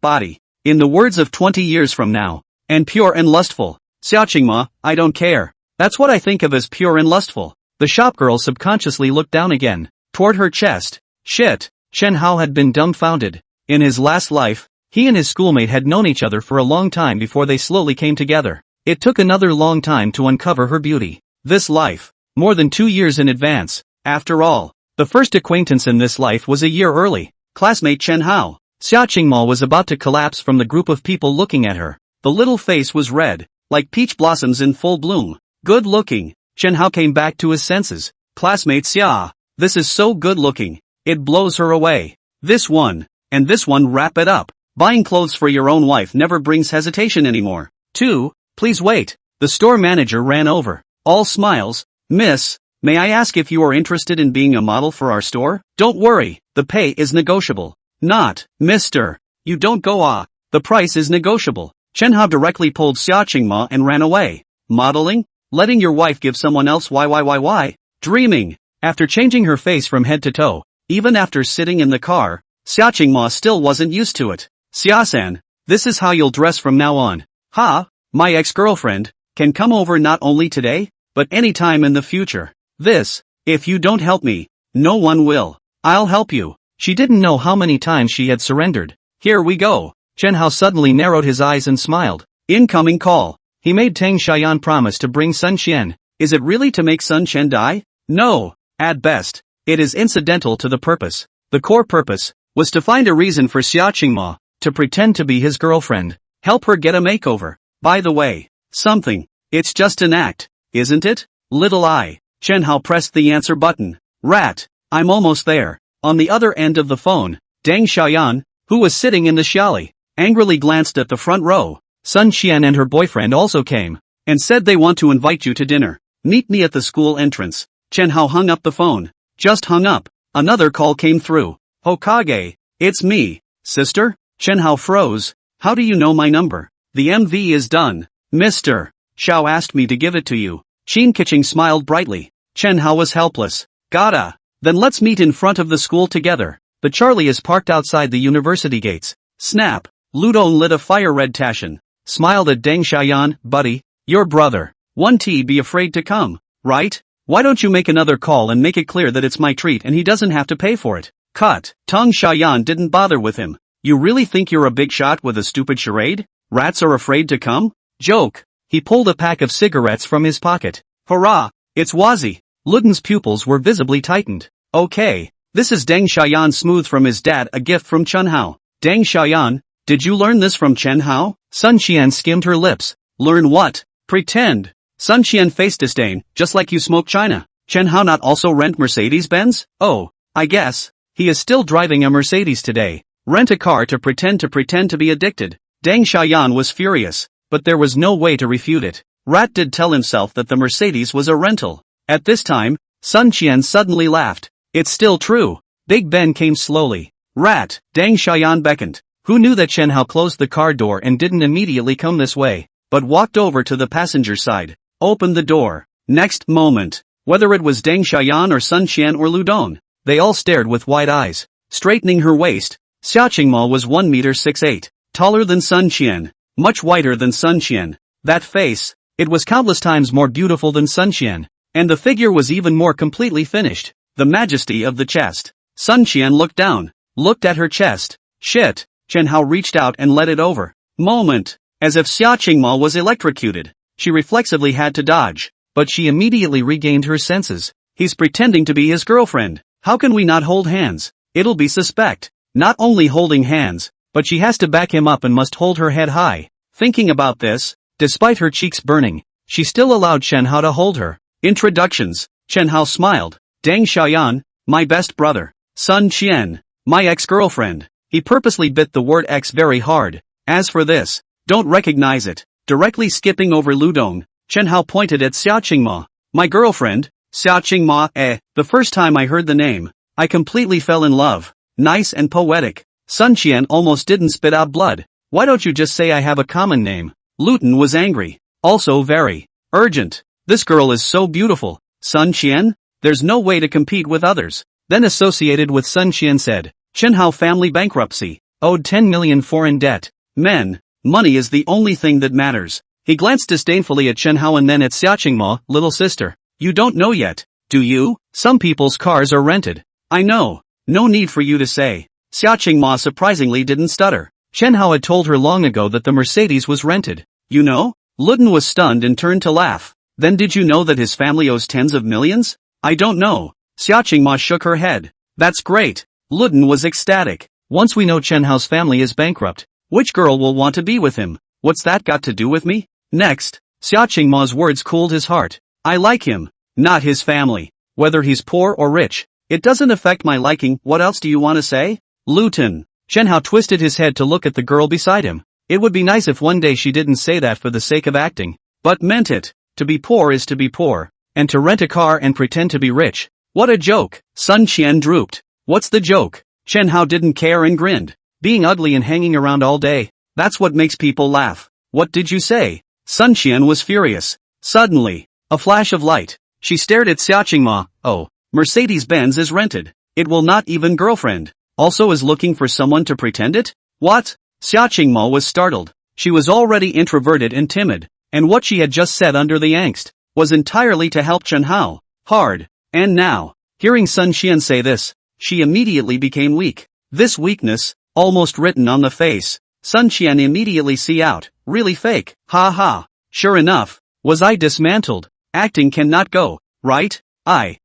S1: body. In the words of 20 years from now, and pure and lustful. Xia Qingma, I don't care. That's what I think of as pure and lustful. The shopgirl subconsciously looked down again, toward her chest. Shit. Chen Hao had been dumbfounded. In his last life, he and his schoolmate had known each other for a long time before they slowly came together. It took another long time to uncover her beauty. This life, more than 2 years in advance. After all, the first acquaintance in this life was a year early. Classmate Chen Hao. Xia Qingma was about to collapse from the group of people looking at her. The little face was red, like peach blossoms in full bloom. Good looking. Chen Hao came back to his senses. Classmate Xia, this is so good looking. It blows her away. This one, and this one wrap it up. Buying clothes for your own wife never brings hesitation anymore. 2, please wait. The store manager ran over. All smiles. Miss, may I ask if you are interested in being a model for our store? Don't worry, the pay is negotiable. Not, mister. You don't go the price is negotiable. Chen Hao directly pulled Xia Qingma and ran away. Modeling? Letting your wife give someone else why? Dreaming. After changing her face from head to toe, even after sitting in the car, Xia Qingma still wasn't used to it. Xia-san, this is how you'll dress from now on. Ha, my ex-girlfriend, can come over not only today, but any time in the future. This, if you don't help me, no one will. I'll help you. She didn't know how many times she had surrendered. Here we go. Chen Hao suddenly narrowed his eyes and smiled. Incoming call. He made Tang Xiaoyan promise to bring Sun Qian. Is it really to make Sun Qian die? No. At best, it is incidental to the purpose. The core purpose was to find a reason for Xia Qingma to pretend to be his girlfriend. Help her get a makeover. By the way, something. It's just an act, isn't it? Little eye. Chen Hao pressed the answer button. Rat. I'm almost there. On the other end of the phone, Deng Xiaoyan, who was sitting in the xiali, angrily glanced at the front row. Sun Qian and her boyfriend also came, and said they want to invite you to dinner. Meet me at the school entrance. Chen Hao hung up the phone. Just hung up. Another call came through. Hokage, it's me, sister? Chen Hao froze. How do you know my number? The MV is done. Mr. Xiao asked me to give it to you. Qin Keqing smiled brightly. Chen Hao was helpless. Gotta. Then let's meet in front of the school together. The Charlie is parked outside the university gates. Snap. Ludong lit a fire red Taschen. Smiled at Deng Xiaoyan. Buddy, your brother. 1T be afraid to come, right? Why don't you make another call and make it clear that it's my treat and he doesn't have to pay for it? Cut. Tang Xiaoyan didn't bother with him. You really think you're a big shot with a stupid charade? Rats are afraid to come? Joke. He pulled a pack of cigarettes from his pocket. Hurrah! It's Wazi. Ludon's pupils were visibly tightened. Okay. This is Deng Xiaoyan smooth from his dad, a gift from Chen Hao. Deng Xiaoyan, did you learn this from Chen Hao? Sun Qian skimmed her lips. Learn what? Pretend. Sun Qian faced disdain, just like you smoke China. Chen Hao not also rent Mercedes-Benz? Oh, I guess. He is still driving a Mercedes today. Rent a car to pretend to be addicted. Deng Xiaoyan was furious, but there was no way to refute it. Rat did tell himself that the Mercedes was a rental. At this time, Sun Qian suddenly laughed. It's still true. Big Ben came slowly. Rat, Deng Xiaoyan beckoned. Who knew that Chen Hao closed the car door and didn't immediately come this way, but walked over to the passenger side, opened the door. Next moment, whether it was Deng Xiaoyan or Sun Qian or Ludong, They all stared with wide eyes. Straightening her waist, Xia Qingmo was 1 meter 6'8", taller than Sun Qian, much whiter than Sun Qian. That face, it was countless times more beautiful than Sun Qian. And the figure was even more completely finished. The majesty of the chest. Sun Qian looked down, looked at her chest. Shit, Chen Hao reached out and let it over. Moment. As if Xia Qingmo was electrocuted. She reflexively had to dodge, but she immediately regained her senses. He's pretending to be his girlfriend. How can we not hold hands? It'll be suspect. Not only holding hands, but she has to back him up and must hold her head high. Thinking about this, despite her cheeks burning, she still allowed Chen Hao to hold her. Introductions. Chen Hao smiled. Deng Xiaoyan, my best brother. Sun Qian, my ex-girlfriend. He purposely bit the word ex very hard. As for this, don't recognize it. Directly skipping over Ludong, Chen Hao pointed at Xia Qingmo. My girlfriend, Xia Qingmo, The first time I heard the name, I completely fell in love. Nice and poetic. Sun Qian almost didn't spit out blood. Why don't you just say I have a common name? Luton was angry. Also very urgent. This girl is so beautiful. Sun Qian? There's no way to compete with others. Then associated with Sun Qian said, Chen Hao family bankruptcy. Owed 10 million foreign debt. Men, money is the only thing that matters. He glanced disdainfully at Chen Hao and then at Xia Qingmo, little sister. You don't know yet, do you? Some people's cars are rented. I know. No need for you to say. Xia Qingmo surprisingly didn't stutter. Chen Hao had told her long ago that the Mercedes was rented. You know? Luton was stunned and turned to laugh. Then did you know that his family owes tens of millions? I don't know. Xia Qingmo shook her head. That's great. Luton was ecstatic. Once we know Chen Hao's family is bankrupt, which girl will want to be with him? What's that got to do with me? Next, Xia Qingmo's words cooled his heart. I like him, not his family. Whether he's poor or rich, it doesn't affect my liking. What else do you want to say? Luton. Chen Hao twisted his head to look at the girl beside him. It would be nice if one day she didn't say that for the sake of acting, but meant it. To be poor is to be poor, and to rent a car and pretend to be rich. What a joke. Sun Qian drooped. What's the joke? Chen Hao didn't care and grinned. Being ugly and hanging around all day, that's what makes people laugh. What did you say? Sun Qian was furious. Suddenly, a flash of light. She stared at Xia Qingmo. Oh, Mercedes-Benz is rented. It will not even girlfriend. Also is looking for someone to pretend it? What? Xia Qingmo was startled. She was already introverted and timid, and what she had just said under the angst was entirely to help Chen Hao. Hard. And now, hearing Sun Qian say this, she immediately became weak. This weakness, almost written on the face, Sun Qian immediately see out. Really fake. Ha ha. Sure enough, was I dismantled. Acting cannot go, right? Xia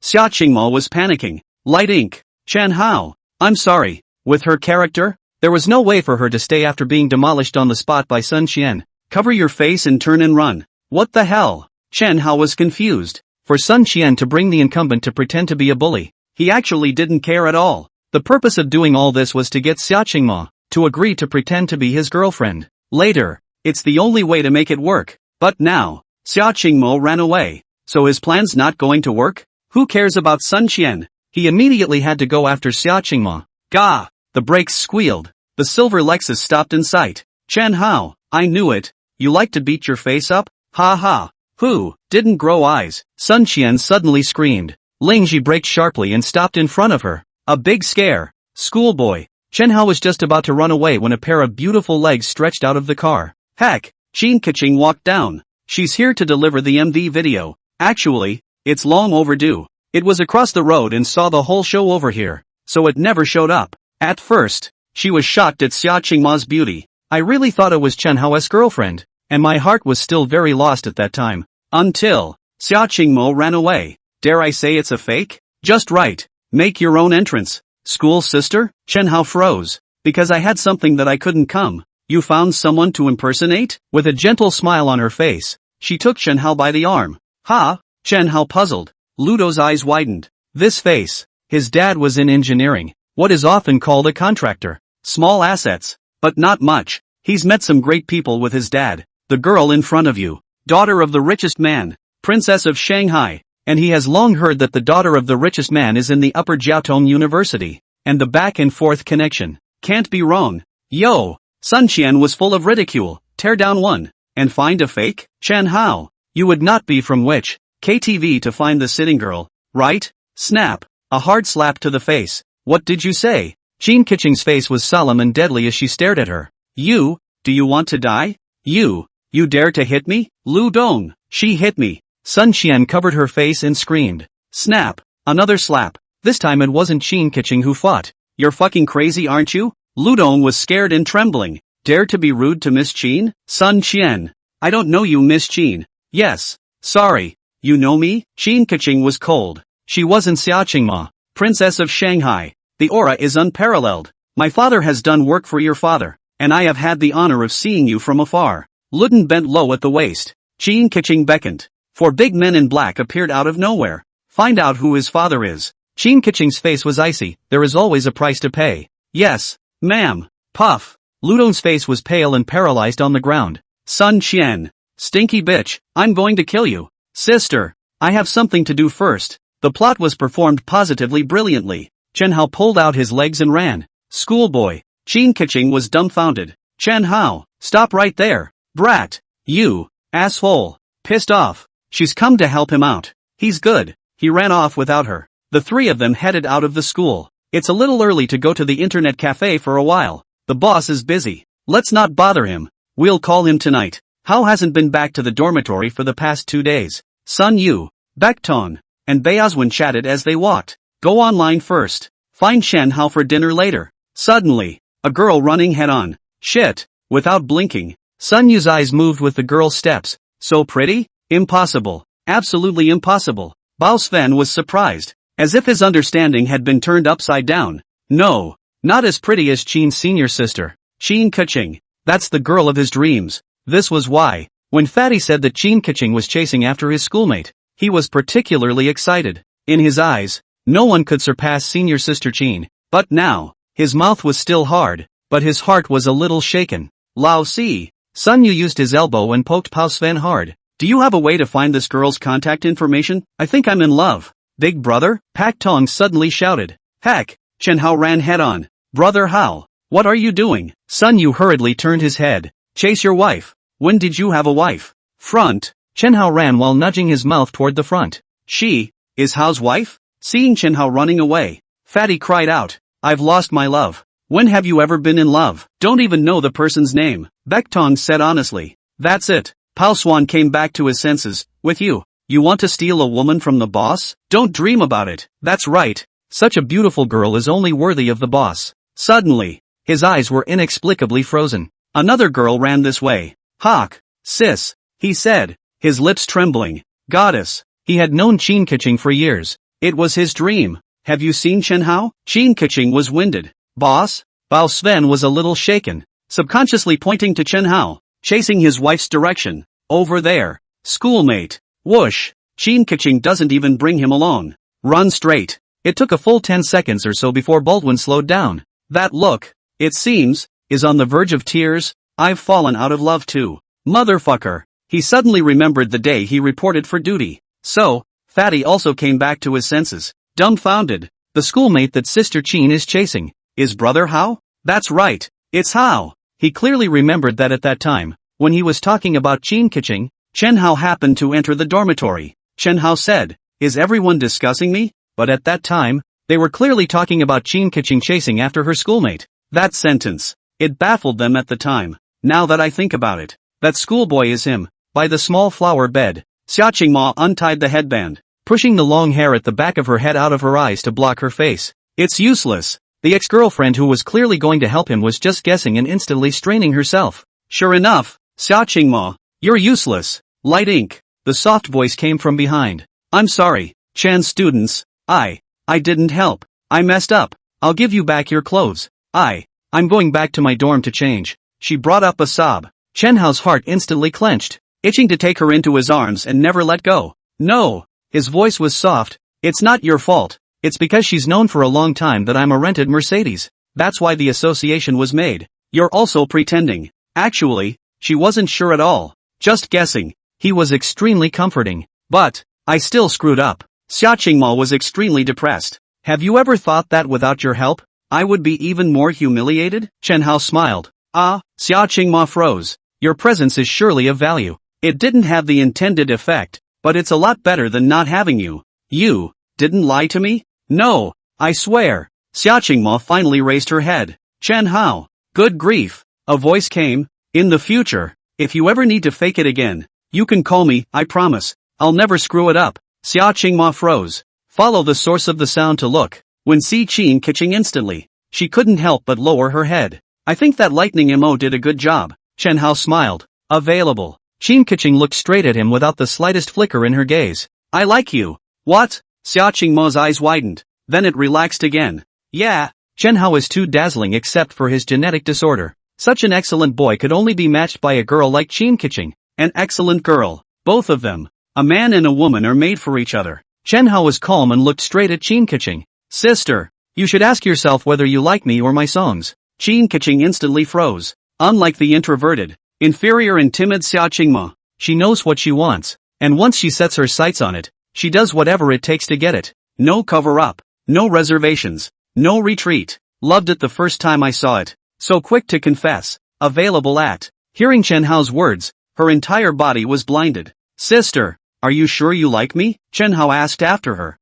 S1: Qingmo was panicking. Light ink. Chen Hao. I'm sorry. With her character, there was no way for her to stay after being demolished on the spot by Sun Qian. Cover your face and turn and run. What the hell? Chen Hao was confused. For Sun Qian to bring the incumbent to pretend to be a bully, he actually didn't care at all. The purpose of doing all this was to get Xia Qingmo to agree to pretend to be his girlfriend. Later, it's the only way to make it work. But now, Xia Qingmo ran away. So his plan's not going to work? Who cares about Sun Qian? He immediately had to go after Xia Qingmo. Gah! The brakes squealed. The silver Lexus stopped in sight. Chen Hao, I knew it. You like to beat your face up? Ha ha. Who didn't grow eyes? Sun Qian suddenly screamed. Ling Ji braked sharply and stopped in front of her. A big scare. Schoolboy. Chen Hao was just about to run away when a pair of beautiful legs stretched out of the car. Heck, Qin Kaching walked down. She's here to deliver the MV video. Actually, it's long overdue. It was across the road and saw the whole show over here, so it never showed up. At first, she was shocked at Xia Qingmo's beauty. I really thought it was Chen Hao's girlfriend, and my heart was still very lost at that time. Until Xia Qingmo ran away. Dare I say it's a fake? Just right. Make your own entrance. School sister? Chen Hao froze. Because I had something that I couldn't come. You found someone to impersonate? With a gentle smile on her face, she took Chen Hao by the arm. Ha? Chen Hao puzzled. Ludo's eyes widened. This face. His dad was in engineering, what is often called a contractor. Small assets, but not much. He's met some great people with his dad. The girl in front of you, daughter of the richest man, princess of Shanghai. And he has long heard that the daughter of the richest man is in the Upper Jiaotong University. And the back and forth connection. Can't be wrong. Yo! Sun Qian was full of ridicule. Tear down one. And find a fake? Chen Hao. You would not be from which KTV to find the sitting girl, right? Snap. A hard slap to the face. What did you say? Qin Keqing's face was solemn and deadly as she stared at her. Do you want to die? You dare to hit me? Lu Dong, she hit me. Sun Qian covered her face and screamed. Snap. Another slap. This time it wasn't Qin Keqing who fought. You're fucking crazy, aren't you? Lu Dong was scared and trembling. Dare to be rude to Miss Qin? Sun Qian. I don't know you, Miss Qin. Yes. Sorry. You know me? Qin Keqing was cold. She wasn't Xia Qingma, Princess of Shanghai. The aura is unparalleled. My father has done work for your father, and I have had the honor of seeing you from afar. Luden bent low at the waist. Qin Keqing beckoned. Four big men in black appeared out of nowhere. Find out who his father is. Qin Keqing's face was icy. There is always a price to pay. Yes, ma'am. Puff. Ludong's face was pale and paralyzed on the ground. Sun Qian. Stinky bitch, I'm going to kill you. Sister, I have something to do first. The plot was performed positively brilliantly. Chen Hao pulled out his legs and ran. Schoolboy. Qin Keqing was dumbfounded. Chen Hao, stop right there. Brat. You. Asshole. Pissed off. She's come to help him out. He's good. He ran off without her. The three of them headed out of the school. It's a little early to go to the internet cafe for a while. The boss is busy. Let's not bother him. We'll call him tonight. Hao hasn't been back to the dormitory for the past 2 days. Sun Yu, Baekton, and Beazwen chatted as they walked. Go online first. Find Shen Hao for dinner later. Suddenly, a girl running head-on. Shit. Without blinking, Sun Yu's eyes moved with the girl's steps. So pretty? Impossible. Absolutely impossible. Bao Sven was surprised, as if his understanding had been turned upside down. No, not as pretty as Qin's senior sister, Qin Keqing. That's the girl of his dreams. This was why, when Fatty said that Qin Keqing was chasing after his schoolmate, he was particularly excited. In his eyes, no one could surpass senior sister Qin. But now, his mouth was still hard, but his heart was a little shaken. Lao Si. Sun Yu used his elbow and poked Bao Sven hard. Do you have a way to find this girl's contact information? I think I'm in love. Big brother? Pak Tong suddenly shouted. Heck! Chen Hao ran head-on. Brother Hao, what are you doing? Sun Yu hurriedly turned his head. Chase your wife. When did you have a wife? Front. Chen Hao ran while nudging his mouth toward the front. She is Hao's wife? Seeing Chen Hao running away, Fatty cried out. I've lost my love. When have you ever been in love? Don't even know the person's name. Baekton said honestly. That's it. Pao Swan came back to his senses. With you. You want to steal a woman from the boss? Don't dream about it. That's right. Such a beautiful girl is only worthy of the boss. Suddenly, his eyes were inexplicably frozen. Another girl ran this way. Hawk. Sis. He said, his lips trembling. Goddess. He had known Qin Keqing for years. It was his dream. Have you seen Chen Hao? Qin Keqing was winded. Boss? Bao Sven was a little shaken, subconsciously pointing to Chen Hao, chasing his wife's direction. Over there. Schoolmate. Whoosh. Qin Keqing doesn't even bring him along. Run straight. It took a full 10 seconds or so before Baldwin slowed down. That look, it seems, is on the verge of tears. I've fallen out of love too. Motherfucker. He suddenly remembered the day he reported for duty. So, Fatty also came back to his senses. Dumbfounded. The schoolmate that Sister Qin is chasing. Is brother Hao? That's right. It's Hao. He clearly remembered that at that time, when he was talking about Qin Keqing, Chen Hao happened to enter the dormitory. Chen Hao said, is everyone discussing me? But at that time, they were clearly talking about Qin Keqing chasing after her schoolmate. That sentence. It baffled them at the time. Now that I think about it, that schoolboy is him. By the small flower bed, Xia Qingma untied the headband, pushing the long hair at the back of her head out of her eyes to block her face. It's useless. The ex-girlfriend who was clearly going to help him was just guessing and instantly straining herself. Sure enough, Xia Qingma, you're useless. Light ink. The soft voice came from behind. I'm sorry, Chan students. I didn't help. I messed up. I'll give you back your clothes. I'm going back to my dorm to change. She brought up a sob. Chen Hao's heart instantly clenched, itching to take her into his arms and never let go. No. His voice was soft. It's not your fault. It's because she's known for a long time that I'm a rented Mercedes. That's why the association was made. You're also pretending. Actually, she wasn't sure at all. Just guessing. He was extremely comforting. But, I still screwed up. Xia Qingma was extremely depressed. Have you ever thought that without your help, I would be even more humiliated? Chen Hao smiled. Xia Qingma froze. Your presence is surely of value. It didn't have the intended effect, but it's a lot better than not having you. You didn't lie to me? No, I swear. Xia Qingma finally raised her head. Chen Hao. Good grief. A voice came. In the future, if you ever need to fake it again, you can call me, I promise. I'll never screw it up. Xia Qingma froze. Follow the source of the sound to look. When Si Qin catching instantly. She couldn't help but lower her head. I think that lightning MO did a good job. Chen Hao smiled. Available. Qin Kaching looked straight at him without the slightest flicker in her gaze. I like you. What? Xia Qingma's eyes widened. Then it relaxed again. Yeah. Chen Hao is too dazzling except for his genetic disorder. Such an excellent boy could only be matched by a girl like Qin Kaching. An excellent girl. Both of them. A man and a woman are made for each other. Chen Hao was calm and looked straight at Qin Kaching. Sister. You should ask yourself whether you like me or my songs. Qin Kaching instantly froze. Unlike the introverted, inferior and timid Xia Qingma, she knows what she wants, and once she sets her sights on it, she does whatever it takes to get it. No cover-up, no reservations, no retreat. Loved it the first time I saw it. So quick to confess. Available at. Hearing Chen Hao's words, her entire body was blinded. Sister, are you sure you like me? Chen Hao asked after her.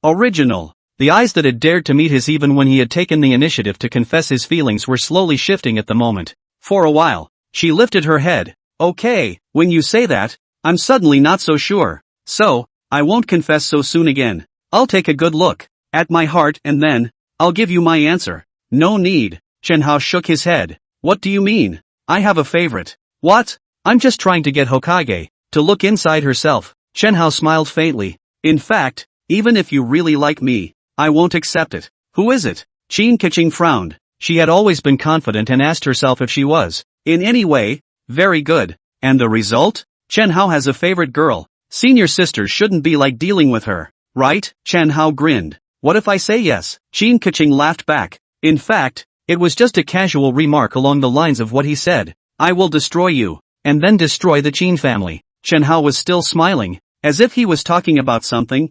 S1: Original. The eyes that had dared to meet his even when he had taken the initiative to confess his feelings were slowly shifting at the moment. For a while, she lifted her head. Okay, when you say that, I'm suddenly not so sure. So, I won't confess so soon again. I'll take a good look at my heart and then, I'll give you my answer. No need. Chen Hao shook his head. What do you mean? I have a favorite. What? I'm just trying to get Hokage to look inside herself. Chen Hao smiled faintly. In fact, even if you really like me, I won't accept it. Who is it? Qin Kaching frowned. She had always been confident and asked herself if she was, in any way, very good. And the result? Chen Hao has a favorite girl. Senior sisters shouldn't be like dealing with her, right? Chen Hao grinned. What if I say yes? Qin Kaching laughed back. In fact, it was just a casual remark along the lines of what he said. I will destroy you, and then destroy the Qin family. Chen Hao was still smiling, as if he was talking about something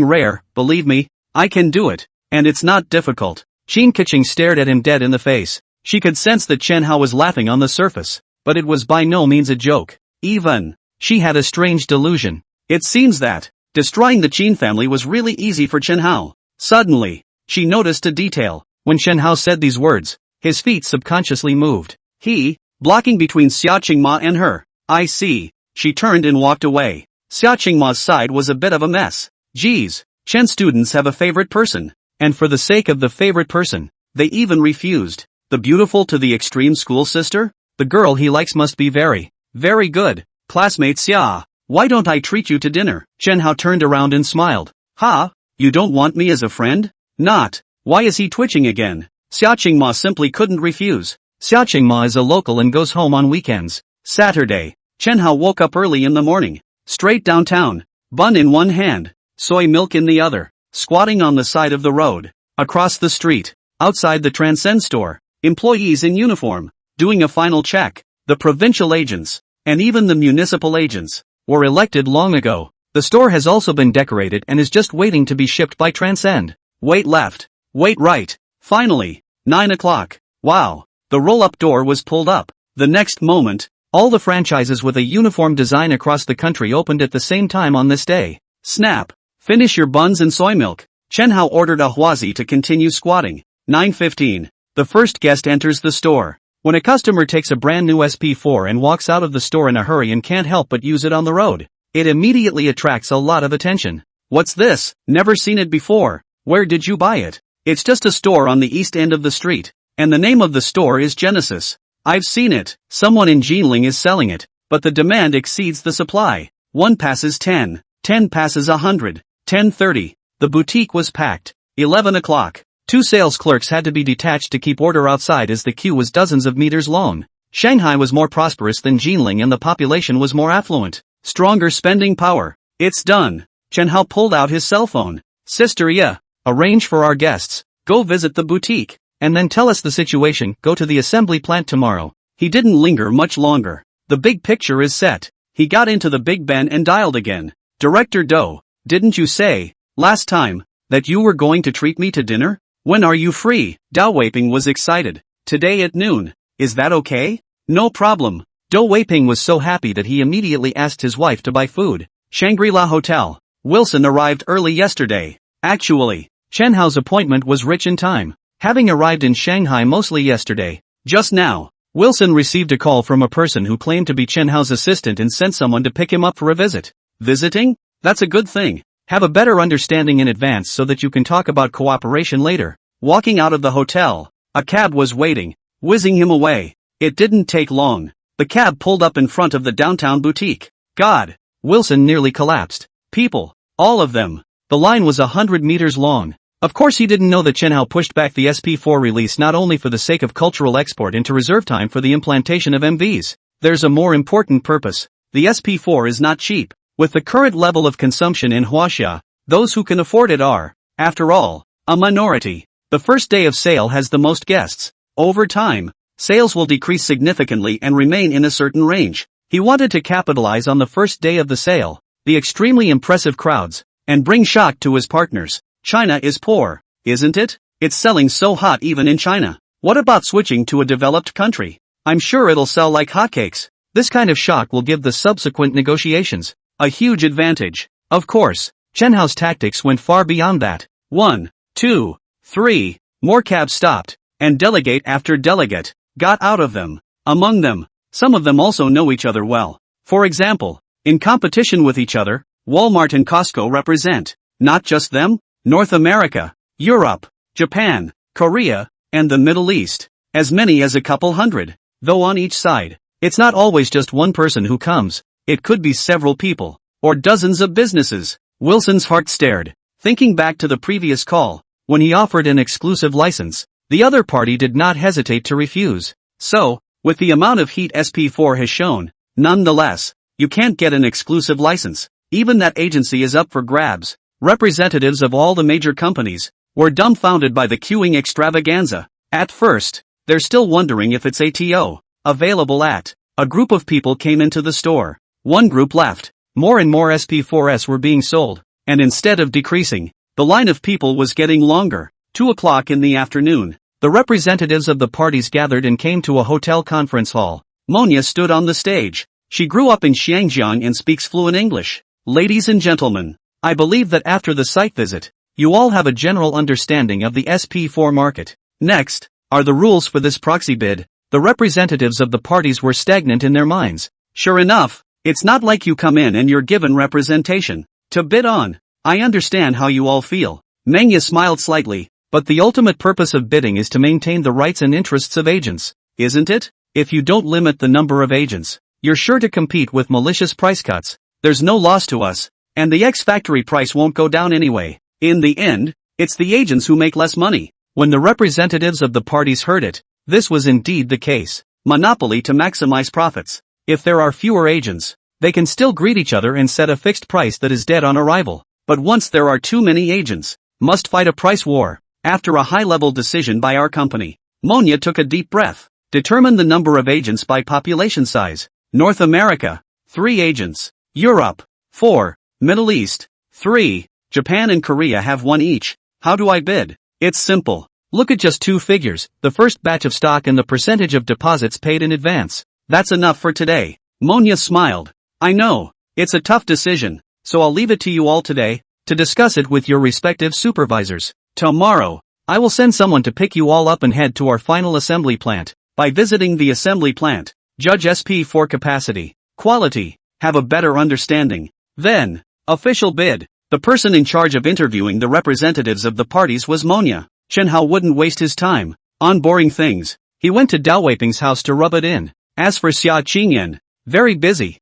S1: rare. Believe me, I can do it, and it's not difficult. Qin Kaching stared at him dead in the face. She could sense that Chen Hao was laughing on the surface, but it was by no means a joke. Even, she had a strange delusion. It seems that, destroying the Qin family was really easy for Chen Hao. Suddenly, she noticed a detail. When Chen Hao said these words, his feet subconsciously moved. He, blocking between Xia Qingma and her. I see. She turned and walked away. Xia Qingma's side was a bit of a mess. Geez, Chen students have a favorite person. And for the sake of the favorite person, they even refused. The beautiful to the extreme school sister? The girl he likes must be very, very good. Classmate Xia, why don't I treat you to dinner? Chen Hao turned around and smiled. Ha? You don't want me as a friend? Not. Why is he twitching again? Xia Qingma simply couldn't refuse. Xia Qingma is a local and goes home on weekends. Saturday. Chen Hao woke up early in the morning. Straight downtown. Bun in one hand. Soy milk in the other. Squatting on the side of the road. Across the street. Outside the Transcend store. Employees in uniform. Doing a final check. The provincial agents. And even the municipal agents. Were elected long ago. The store has also been decorated and is just waiting to be shipped by Transcend. Wait left. Wait right. Finally. 9 o'clock. Wow. The roll-up door was pulled up. The next moment, all the franchises with a uniform design across the country opened at the same time on this day. Snap. Finish your buns and soy milk. Chen Hao ordered a huazi to continue squatting. 9:15. The first guest enters the store. When a customer takes a brand new SP4 and walks out of the store in a hurry and can't help but use it on the road, it immediately attracts a lot of attention. What's this? Never seen it before. Where did you buy it? It's just a store on the east end of the street. And the name of the store is Genesis. I've seen it. Someone in Jinling is selling it. But the demand exceeds the supply. 1 passes 10. 10 passes 100. 10:30. The boutique was packed. 11 o'clock. 2 sales clerks had to be detached to keep order outside as the queue was dozens of meters long. Shanghai was more prosperous than Jinling and the population was more affluent. Stronger spending power. It's done. Chen Hao pulled out his cell phone. Sister, yeah. Arrange for our guests. Go visit the boutique. And then tell us the situation. Go to the assembly plant tomorrow. He didn't linger much longer. The big picture is set. He got into the Big Ben and dialed again. Director Doe, didn't you say, last time, that you were going to treat me to dinner? When are you free? Dao Weiping was excited. Today at noon. Is that okay? No problem. Dou Weiping was so happy that he immediately asked his wife to buy food. Shangri-La Hotel. Wilson arrived early yesterday. Actually, Chen Hao's appointment was rich in time. Having arrived in Shanghai mostly yesterday, just now, Wilson received a call from a person who claimed to be Chen Hao's assistant and sent someone to pick him up for a visit. Visiting? That's a good thing. Have a better understanding in advance so that you can talk about cooperation later. Walking out of the hotel, a cab was waiting, whizzing him away. It didn't take long. The cab pulled up in front of the downtown boutique. God! Wilson nearly collapsed. People. All of them. The line was 100 meters long. Of course he didn't know that Chen Hao pushed back the SP4 release not only for the sake of cultural export into reserve time for the implantation of MVs. There's a more important purpose. The SP4 is not cheap. With the current level of consumption in Huaxia, those who can afford it are, after all, a minority. The first day of sale has the most guests. Over time, sales will decrease significantly and remain in a certain range. He wanted to capitalize on the first day of the sale, the extremely impressive crowds, and bring shock to his partners. China is poor, isn't it? It's selling so hot even in China. What about switching to a developed country? I'm sure it'll sell like hotcakes. This kind of shock will give the subsequent negotiations a huge advantage. Of course, Chen Hao's tactics went far beyond that. 1, 2, 3, more cabs stopped, and delegate after delegate got out of them. Among them, some of them also know each other well. For example, in competition with each other, Walmart and Costco represent, not just them, North America, Europe, Japan, Korea, and the Middle East. As many as a couple hundred, though on each side. It's not always just one person who comes, it could be several people, or dozens of businesses. Wilson's heart stared, thinking back to the previous call, when he offered an exclusive license. The other party did not hesitate to refuse. So, with the amount of heat SP4 has shown, nonetheless, you can't get an exclusive license. Even that agency is up for grabs. Representatives of all the major companies were dumbfounded by the queuing extravaganza. At first, they're still wondering if it's ATO available at. A group of people came into the store. One group left. More and more SP4s were being sold, and instead of decreasing, the line of people was getting longer. 2 o'clock in the afternoon, the representatives of the parties gathered and came to a hotel conference hall. Monia stood on the stage. She grew up in Xinjiang and speaks fluent English. Ladies and gentlemen, I believe that after the site visit, you all have a general understanding of the SP4 market. Next, are the rules for this proxy bid. The representatives of the parties were stagnant in their minds. Sure enough, it's not like you come in and you're given representation to bid on. I understand how you all feel. Manga smiled slightly, but the ultimate purpose of bidding is to maintain the rights and interests of agents, isn't it? If you don't limit the number of agents, you're sure to compete with malicious price cuts. There's no loss to us. And the X-Factory price won't go down anyway. In the end, it's the agents who make less money. When the representatives of the parties heard it, this was indeed the case. Monopoly to maximize profits. If there are fewer agents, they can still greet each other and set a fixed price that is dead on arrival. But once there are too many agents, must fight a price war. After a high-level decision by our company, Monia took a deep breath. Determine the number of agents by population size. North America, 3 agents. Europe, 4. Middle East, 3, Japan and Korea have 1 each. How do I bid? It's simple. Look at just 2 figures, the first batch of stock and the percentage of deposits paid in advance. That's enough for today. Monia smiled. I know, it's a tough decision, so I'll leave it to you all today, to discuss it with your respective supervisors. Tomorrow, I will send someone to pick you all up and head to our final assembly plant. By visiting the assembly plant, judge SP4 capacity, quality, have a better understanding. Then, official bid. The person in charge of interviewing the representatives of the parties was Monia. Chen Hao wouldn't waste his time on boring things. He went to Dao Weiping's house to rub it in. As for Xia Qingyan, very busy.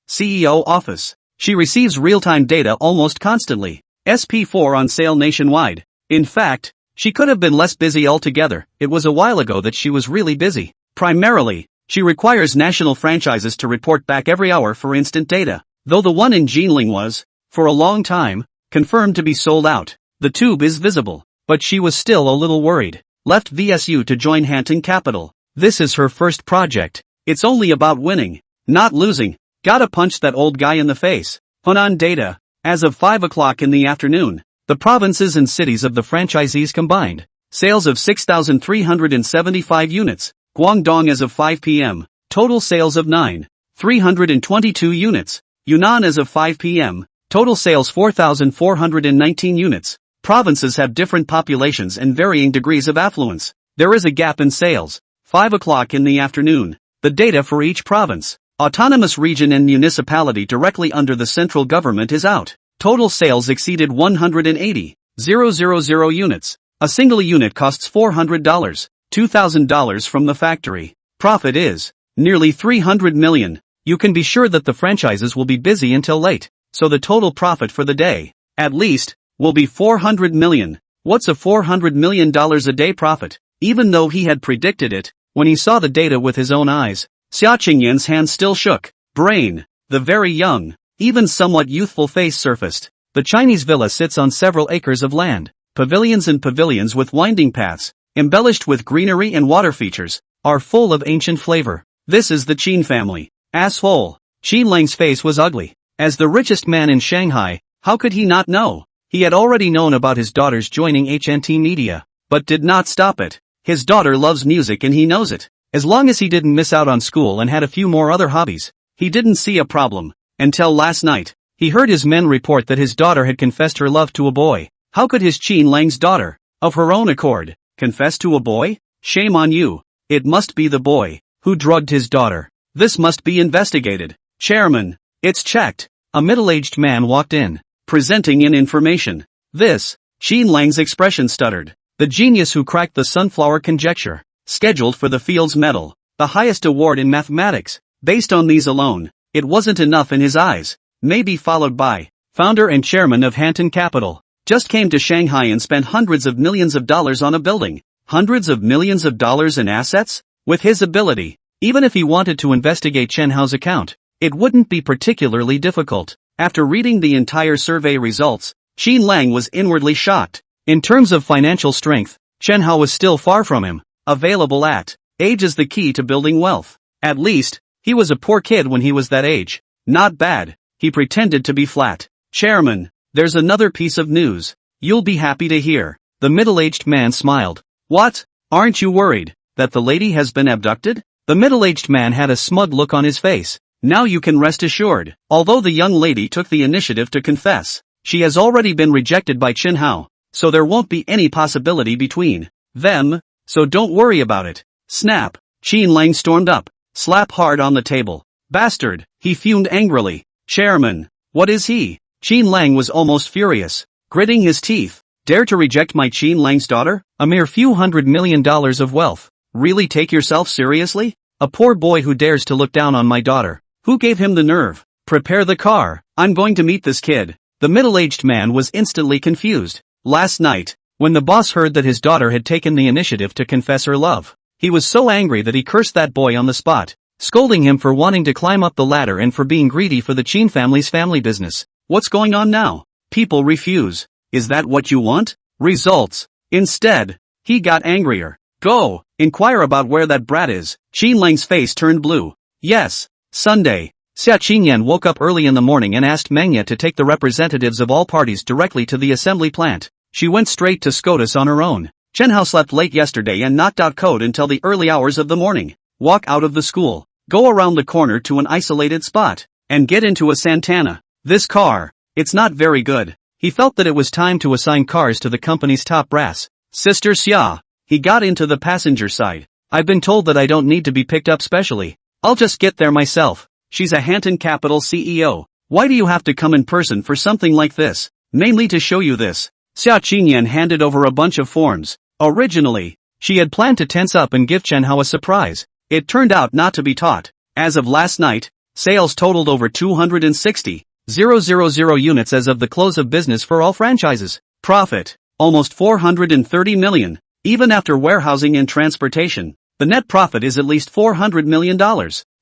S1: CEO office. She receives real-time data almost constantly. SP4 on sale nationwide. In fact, she could have been less busy altogether. It was a while ago that she was really busy. Primarily, she requires national franchises to report back every hour for instant data. Though the one in Jinling was, for a long time, confirmed to be sold out. The tube is visible, but she was still a little worried. Left VSU to join Hanton Capital. This is her first project. It's only about winning, not losing. Gotta punch that old guy in the face. Hunan data. As of 5 o'clock in the afternoon, the provinces and cities of the franchisees combined. Sales of 6,375 units. Guangdong as of 5 p.m. Total sales of 9,322 units. Yunnan as of 5 p.m. Total sales 4,419 units. provinces have different populations and varying degrees of affluence. There is a gap in sales. 5 o'clock in the afternoon. The data for each province, autonomous region and municipality directly under the central government is out. Total sales exceeded 180,000 units. A single unit costs $400, $2,000 from the factory. Profit is nearly $300 million. You can be sure that the franchises will be busy until late, so the total profit for the day, at least, will be $400 million. What's a $400 million a day profit? Even though he had predicted it, when he saw the data with his own eyes, Xia Qingyan's hand still shook. Brain, the very young, even somewhat youthful face surfaced. The Chinese villa sits on several acres of land. Pavilions and pavilions with winding paths, embellished with greenery and water features, are full of ancient flavor. This is the Qin family. Asshole. Qin Lang's face was ugly. As the richest man in Shanghai, how could he not know? He had already known about his daughter's joining HNT Media, but did not stop it. His daughter loves music and he knows it. As long as he didn't miss out on school and had a few more other hobbies, he didn't see a problem. Until last night, he heard his men report that his daughter had confessed her love to a boy. How could his Qin Lang's daughter, of her own accord, confess to a boy? Shame on you. It must be the boy who drugged his daughter. This must be investigated. Chairman, it's checked. A middle-aged man walked in, presenting in information. This, Qin Lang's expression stuttered. The genius who cracked the sunflower conjecture, scheduled for the Fields Medal, the highest award in mathematics. Based on these alone, it wasn't enough in his eyes. Maybe followed by, founder and chairman of Hanton Capital, just came to Shanghai and spent hundreds of millions of dollars on a building. Hundreds of millions of dollars in assets? With his ability, even if he wanted to investigate Chen Hao's account, it wouldn't be particularly difficult. After reading the entire survey results, Qin Lang was inwardly shocked. In terms of financial strength, Chen Hao was still far from him. Available at age is the key to building wealth. At least, he was a poor kid when he was that age. Not bad. He pretended to be flat. Chairman, there's another piece of news. You'll be happy to hear. The middle-aged man smiled. What? Aren't you worried that the lady has been abducted? The middle-aged man had a smug look on his face. Now you can rest assured. Although the young lady took the initiative to confess, she has already been rejected by Chen Hao, so there won't be any possibility between them, so don't worry about it. Snap. Qin Lang stormed up. Slap hard on the table. Bastard, he fumed angrily. Chairman, what is he? Qin Lang was almost furious, gritting his teeth. Dare to reject my Qin Lang's daughter? A mere few $100 million of wealth. Really take yourself seriously? A poor boy who dares to look down on my daughter. Who gave him the nerve? Prepare the car. I'm going to meet this kid. The middle-aged man was instantly confused. Last night, when the boss heard that his daughter had taken the initiative to confess her love, he was so angry that he cursed that boy on the spot, scolding him for wanting to climb up the ladder and for being greedy for the Qin family's family business. What's going on now? People refuse. Is that what you want? Results. Instead, he got angrier. Go, inquire about where that brat is. Qin Lang's face turned blue. Yes, Sunday. Xia Qingyan woke up early in the morning and asked Manga to take the representatives of all parties directly to the assembly plant. She went straight to SCOTUS on her own. Chen Hao slept late yesterday and knocked out code until the early hours of the morning. Walk out of the school, go around the corner to an isolated spot, and get into a Santana. This car, it's not very good. He felt that it was time to assign cars to the company's top brass. Sister Xia. He got into the passenger side. I've been told that I don't need to be picked up specially. I'll just get there myself. She's a Hanton Capital CEO. Why do you have to come in person for something like this? Mainly to show you this. Xia Qingyan handed over a bunch of forms. Originally, she had planned to tense up and give Chen Hao a surprise. It turned out not to be taught. As of last night, sales totaled over 260,000 units as of the close of business for all franchises. Profit, almost 430 million. Even after warehousing and transportation, the net profit is at least $400 million.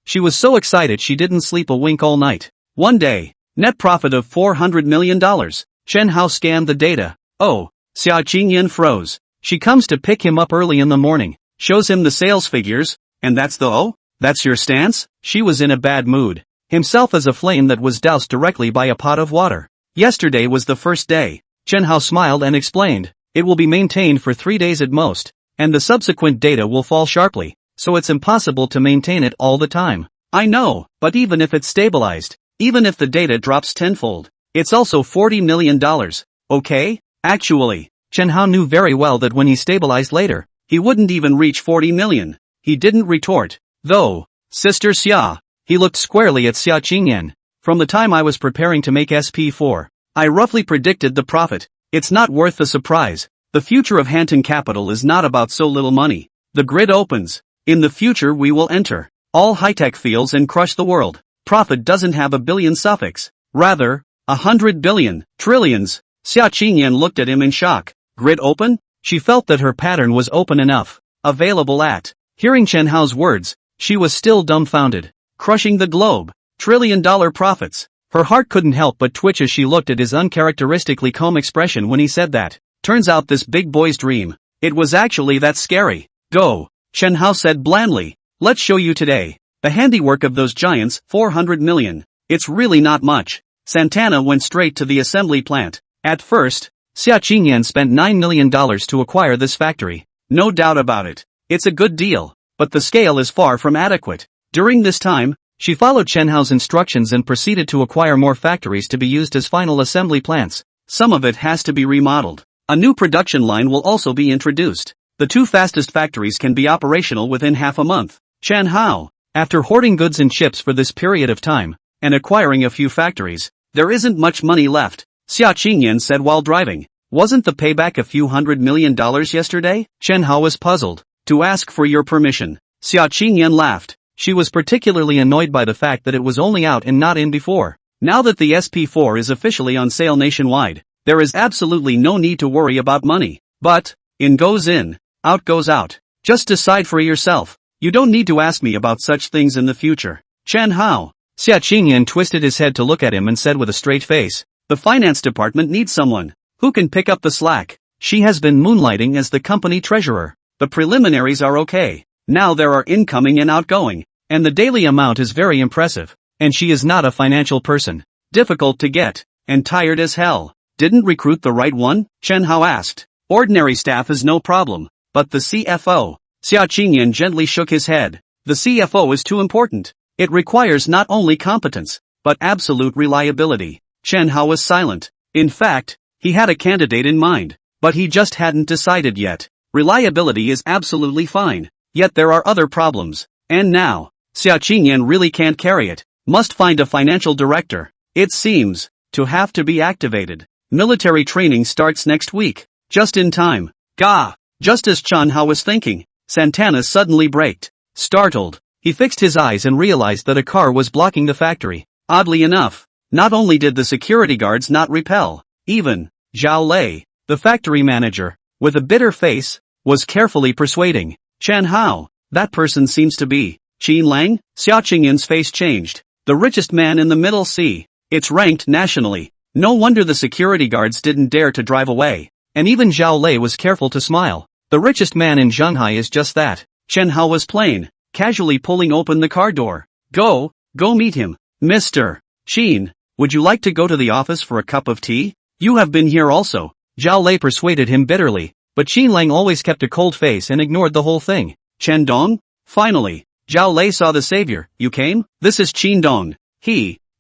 S1: She was so excited she didn't sleep a wink all night. One day, net profit of $400 million. Chen Hao scanned the data. Oh, Xia Qingyan froze. She comes to pick him up early in the morning, shows him the sales figures, and that's your stance? She was in a bad mood. Himself as a flame that was doused directly by a pot of water. Yesterday was the first day. Chen Hao smiled and explained. It will be maintained for 3 days at most, and the subsequent data will fall sharply, so it's impossible to maintain it all the time. I know, but even if it's stabilized, even if the data drops tenfold, it's also $40 million, okay? Actually, Chen Hao knew very well that when he stabilized later, he wouldn't even reach 40 million. He didn't retort, though. Sister Xia. He looked squarely at Xia Qingyan. From the time I was preparing to make SP4, I roughly predicted the profit. It's not worth the surprise. The future of Hanton Capital is not about so little money. The grid opens. In the future we will enter all high-tech fields and crush the world. Profit doesn't have a billion suffix. Rather, 100 billion, trillions. Xia Qingyan looked at him in shock. Grid open? She felt that her pattern was open enough. Available at. Hearing Chen Hao's words, she was still dumbfounded. Crushing the globe. $1 trillion profits. Her heart couldn't help but twitch as she looked at his uncharacteristically calm expression when he said that. Turns out this big boy's dream. It was actually that scary. Go. Chen Hao said blandly. Let's show you today. The handiwork of those giants, 400 million. It's really not much. Santana went straight to the assembly plant. At first, Xia Qingyan spent $9 million to acquire this factory. No doubt about it. It's a good deal, but the scale is far from adequate. During this time, she followed Chen Hao's instructions and proceeded to acquire more factories to be used as final assembly plants. Some of it has to be remodeled. A new production line will also be introduced. The 2 fastest factories can be operational within half a month. Chen Hao, after hoarding goods and chips for this period of time, and acquiring a few factories, there isn't much money left, Xia Qingyan said while driving. Wasn't the payback a few $100 million yesterday? Chen Hao was puzzled. To ask for your permission. Xia Qingyan laughed. She was particularly annoyed by the fact that it was only out and not in before. Now that the SP4 is officially on sale nationwide, there is absolutely no need to worry about money. But, in goes in, out goes out. Just decide for yourself. You don't need to ask me about such things in the future. Chen Hao. Xia Qingyan twisted his head to look at him and said with a straight face, the finance department needs someone who can pick up the slack. She has been moonlighting as the company treasurer. The preliminaries are okay. Now there are incoming and outgoing, and the daily amount is very impressive. And she is not a financial person. Difficult to get, and tired as hell. Didn't recruit the right one? Chen Hao asked. Ordinary staff is no problem, but the CFO. Xia Qingyan gently shook his head. The CFO is too important. It requires not only competence, but absolute reliability. Chen Hao was silent. In fact, he had a candidate in mind, but he just hadn't decided yet. Reliability is absolutely fine, yet there are other problems. And now, Xia Qingyan really can't carry it. Must find a financial director. It seems to have to be activated. Military training starts next week. Just in time. Gah! Just as Chen Hao was thinking, Santana suddenly braked. Startled, he fixed his eyes and realized that a car was blocking the factory. Oddly enough, not only did the security guards not repel, even Zhao Lei, the factory manager, with a bitter face, was carefully persuading Chen Hao. That person seems to be Qin Lang. Xia Qingyan's face changed. The richest man in the Middle Sea. It's ranked nationally. No wonder the security guards didn't dare to drive away. And even Zhao Lei was careful to smile. The richest man in Shanghai is just that. Chen Hao was plain, casually pulling open the car door. Go meet him. Mr. Qin, would you like to go to the office for a cup of tea? You have been here also. Zhao Lei persuaded him bitterly, but Qin Lang always kept a cold face and ignored the whole thing. Chen Dong? Finally, Zhao Lei saw the savior. You came? This is Qin Dong.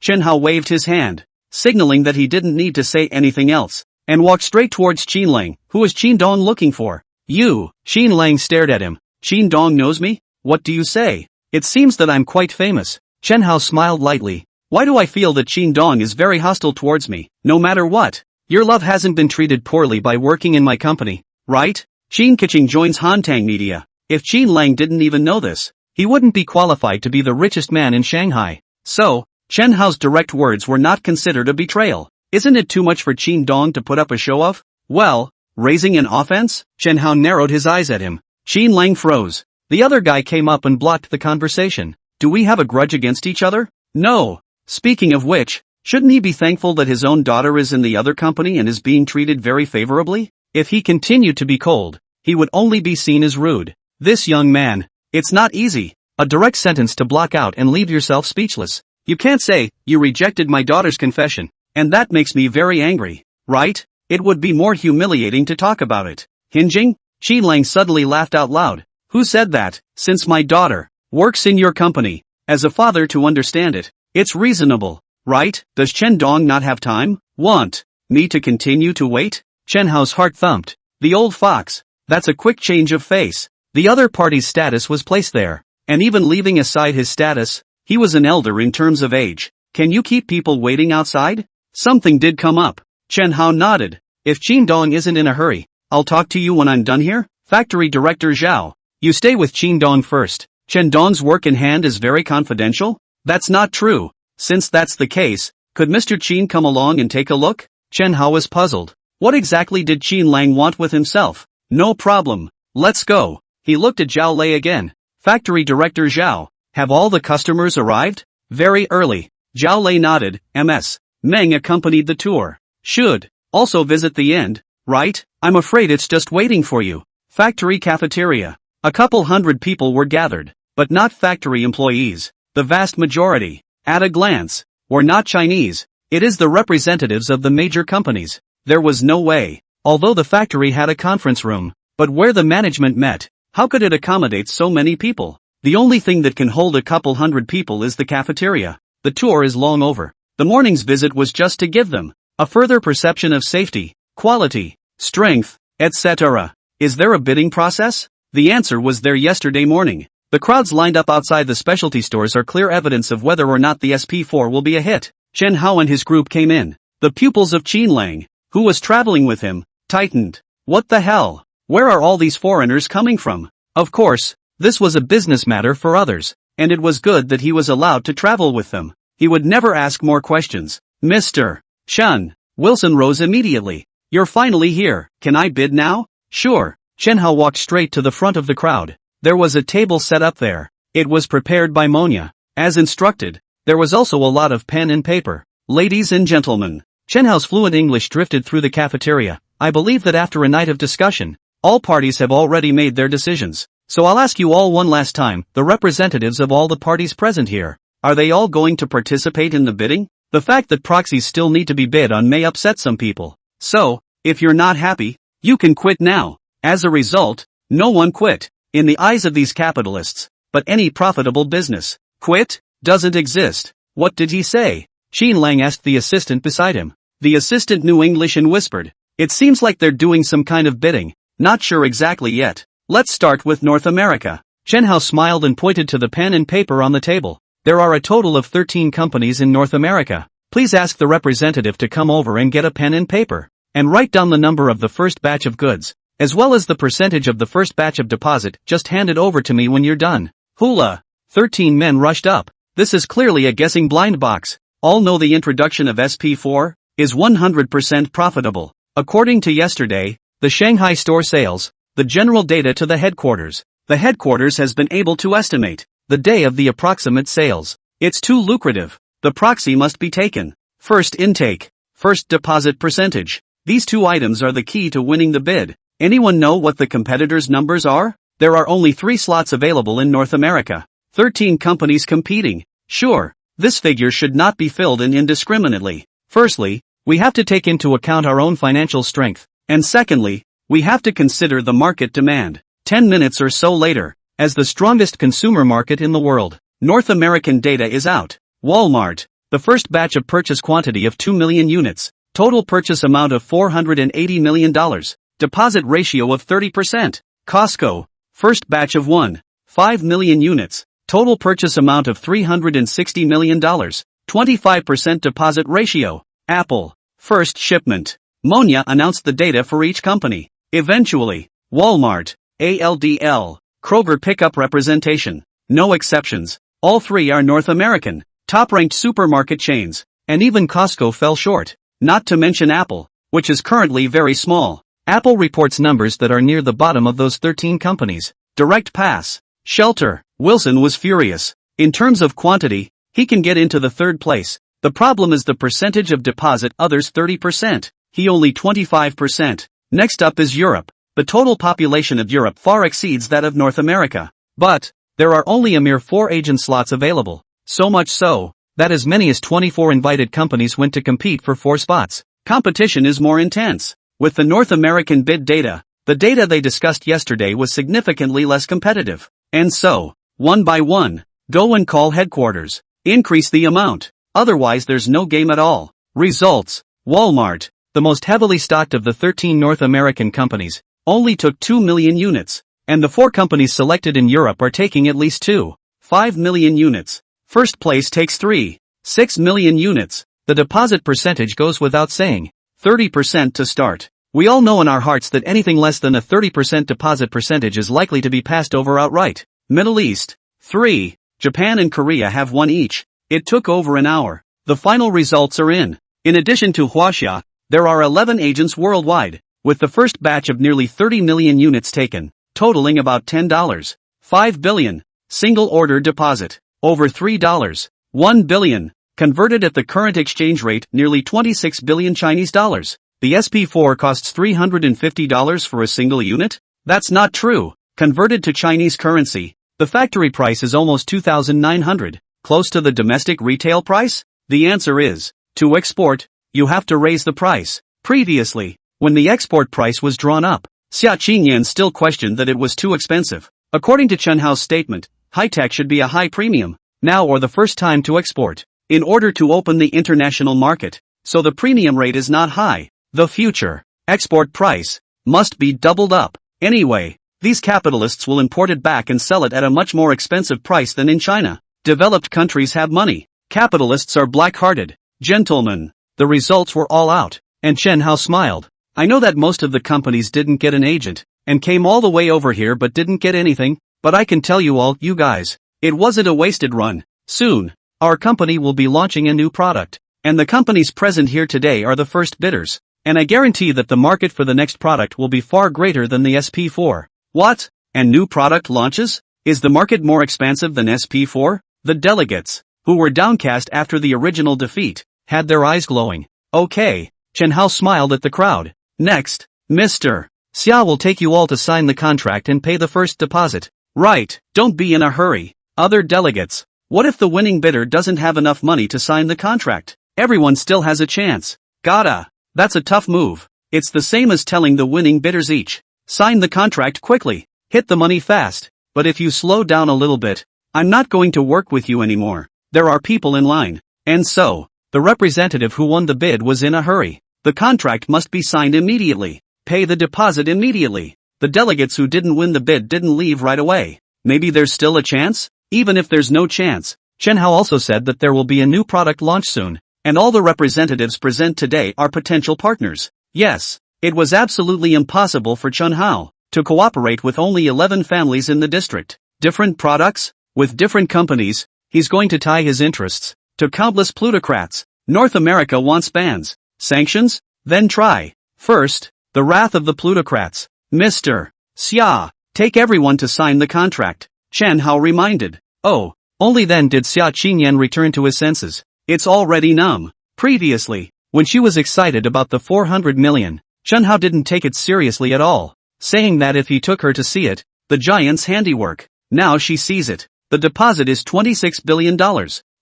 S1: Chen Hao waved his hand, signaling that he didn't need to say anything else, and walked straight towards Qin Lang. Who is Qin Dong looking for? You. Qin Lang stared at him. Qin Dong knows me? What do you say? It seems that I'm quite famous. Chen Hao smiled lightly. Why do I feel that Qin Dong is very hostile towards me? No matter what. Your love hasn't been treated poorly by working in my company, right? Qin Keqing joins Hantang Media. If Qin Lang didn't even know this, he wouldn't be qualified to be the richest man in Shanghai. So, Chen Hao's direct words were not considered a betrayal. Isn't it too much for Qin Dong to put up a show of? Well, raising an offense? Chen Hao narrowed his eyes at him. Qin Lang froze. The other guy came up and blocked the conversation. Do we have a grudge against each other? No. Speaking of which, shouldn't he be thankful that his own daughter is in the other company and is being treated very favorably? If he continued to be cold, he would only be seen as rude. This young man. It's not easy. A direct sentence to block out and leave yourself speechless. You can't say, you rejected my daughter's confession, and that makes me very angry, right? It would be more humiliating to talk about it. Hinging? Qin Lang suddenly laughed out loud. Who said that? Since my daughter works in your company, as a father to understand it, it's reasonable, right? Does Chen Dong not have time? Want me to continue to wait? Chen Hao's heart thumped. The old fox. That's a quick change of face. The other party's status was placed there. And even leaving aside his status, he was an elder in terms of age. Can you keep people waiting outside? Something did come up. Chen Hao nodded. If Qin Dong isn't in a hurry, I'll talk to you when I'm done here. Factory Director Zhao. You stay with Qin Dong first. Chen Dong's work in hand is very confidential? That's not true. Since that's the case, could Mr. Qin come along and take a look? Chen Hao was puzzled. What exactly did Qin Lang want with himself? No problem. Let's go. He looked at Zhao Lei again. Factory Director Zhao. Have all the customers arrived? Very early. Zhao Lei nodded. Ms. Meng accompanied the tour. Should also visit the end, right? I'm afraid it's just waiting for you. Factory cafeteria. A couple hundred people were gathered, but not factory employees. The vast majority, at a glance, were not Chinese. It is the representatives of the major companies. There was no way, although the factory had a conference room, but where the management met, how could it accommodate so many people? The only thing that can hold a couple hundred people is the cafeteria. The tour is long over. The morning's visit was just to give them a further perception of safety, quality, strength, etc. Is there a bidding process? The answer was there yesterday morning. The crowds lined up outside the specialty stores are clear evidence of whether or not the SP4 will be a hit. Chen Hao and his group came in. The pupils of Qin Lang, who was traveling with him, tightened. What the hell? Where are all these foreigners coming from? Of course, this was a business matter for others, and it was good that he was allowed to travel with them. He would never ask more questions. Mr. Chen. Wilson rose immediately. You're finally here. Can I bid now? Sure. Chen Hao walked straight to the front of the crowd. There was a table set up there. It was prepared by Monya. As instructed, there was also a lot of pen and paper. Ladies and gentlemen. Chen Hao's fluent English drifted through the cafeteria. I believe that after a night of discussion, all parties have already made their decisions. So I'll ask you all one last time, the representatives of all the parties present here. Are they all going to participate in the bidding? The fact that proxies still need to be bid on may upset some people. So, if you're not happy, you can quit now. As a result, no one quit. In the eyes of these capitalists, but any profitable business, quit, doesn't exist. What did he say? Qin Lang asked the assistant beside him. The assistant knew English and whispered. It seems like they're doing some kind of bidding. Not sure exactly yet. Let's start with North America. Chen Hao smiled and pointed to the pen and paper on the table. There are a total of 13 companies in North America. Please ask the representative to come over and get a pen and paper, and write down the number of the first batch of goods, as well as the percentage of the first batch of deposit. Just hand it over to me when you're done. Hula! 13 men rushed up. This is clearly a guessing blind box. All know the introduction of SP4 is 100% profitable. According to yesterday, the Shanghai store sales, the general data to the headquarters. The headquarters has been able to estimate the day of the approximate sales. It's too lucrative. The proxy must be taken. First intake, first deposit percentage. These two items are the key to winning the bid. Anyone know what the competitors' numbers are? There are only 3 slots available in North America. 13 companies competing. Sure, this figure should not be filled in indiscriminately. Firstly, we have to take into account our own financial strength. And secondly, we have to consider the market demand. 10 minutes or so later, as the strongest consumer market in the world, North American data is out. Walmart, the first batch of purchase quantity of 2 million units, total purchase amount of $480 million, deposit ratio of 30%. Costco, first batch of 1.5 million units, total purchase amount of $360 million, 25% deposit ratio. Apple, first shipment. Monya announced the data for each company. Eventually, Walmart, ALDL, Kroger pickup representation. No exceptions. All 3 are North American, top-ranked supermarket chains, and even Costco fell short. Not to mention Apple, which is currently very small. Apple reports numbers that are near the bottom of those 13 companies. Direct pass. Shelter. Wilson was furious. In terms of quantity, he can get into the 3rd place. The problem is the percentage of deposit, others 30%. He only 25%. Next up is Europe. The total population of Europe far exceeds that of North America. But there are only a mere 4 agent slots available. So much so, that as many as 24 invited companies went to compete for 4 spots. Competition is more intense. With the North American bid data, the data they discussed yesterday was significantly less competitive. And so, one by one, go and call headquarters. Increase the amount. Otherwise there's no game at all. Results. Walmart, the most heavily stocked of the 13 North American companies, only took 2 million units, and the 4 companies selected in Europe are taking at least 2.5 million units. First place takes 3.6 million units. The deposit percentage goes without saying, 30% to start. We all know in our hearts that anything less than a 30% deposit percentage is likely to be passed over outright. Middle East, 3. Japan and Korea have 1 each. It took over an hour. The final results are in. In addition to Huaxia, there are 11 agents worldwide, with the first batch of nearly 30 million units taken, totaling about $10.5 billion. Single order deposit, over $3.1 billion. Converted at the current exchange rate, nearly 26 billion Chinese dollars. The SP4 costs $350 for a single unit? That's not true. Converted to Chinese currency, the factory price is almost 2,900, close to the domestic retail price? The answer is, to export, you have to raise the price. Previously, when the export price was drawn up, Xia Qingyan still questioned that it was too expensive. According to Chen Hao's statement, high-tech should be a high premium, now or the first time to export, in order to open the international market, so the premium rate is not high. The future export price must be doubled up. Anyway, these capitalists will import it back and sell it at a much more expensive price than in China. Developed countries have money. Capitalists are black-hearted. Gentlemen, the results were all out, and Chen Hao smiled. I know that most of the companies didn't get an agent, and came all the way over here but didn't get anything, but I can tell you all, you guys, it wasn't a wasted run. Soon, our company will be launching a new product, and the companies present here today are the first bidders, and I guarantee that the market for the next product will be far greater than the SP4. What? And new product launches? Is the market more expansive than SP4? The delegates, who were downcast after the original defeat, had their eyes glowing. Okay, Chen Hao smiled at the crowd. Next, Mr. Xia will take you all to sign the contract and pay the first deposit. Right, don't be in a hurry. Other delegates, what if the winning bidder doesn't have enough money to sign the contract? Everyone still has a chance. That's a tough move. It's the same as telling the winning bidders each, sign the contract quickly, hit the money fast, but if you slow down a little bit, I'm not going to work with you anymore. There are people in line. And so, the representative who won the bid was in a hurry. The contract must be signed immediately. Pay the deposit immediately. The delegates who didn't win the bid didn't leave right away. Maybe there's still a chance? Even if there's no chance, Chen Hao also said that there will be a new product launch soon, and all the representatives present today are potential partners. Yes, it was absolutely impossible for Chen Hao to cooperate with only 11 families in the district. Different products, with different companies, he's going to tie his interests to countless plutocrats. North America wants bans, sanctions, then try. First, the wrath of the plutocrats. Mr. Xia, take everyone to sign the contract, Chen Hao reminded. Oh, only then did Xia Qingyan return to his senses. It's already numb. Previously, when she was excited about the 400 million, Chen Hao didn't take it seriously at all, saying that if he took her to see it, the giant's handiwork. Now she sees it. The deposit is $26 billion.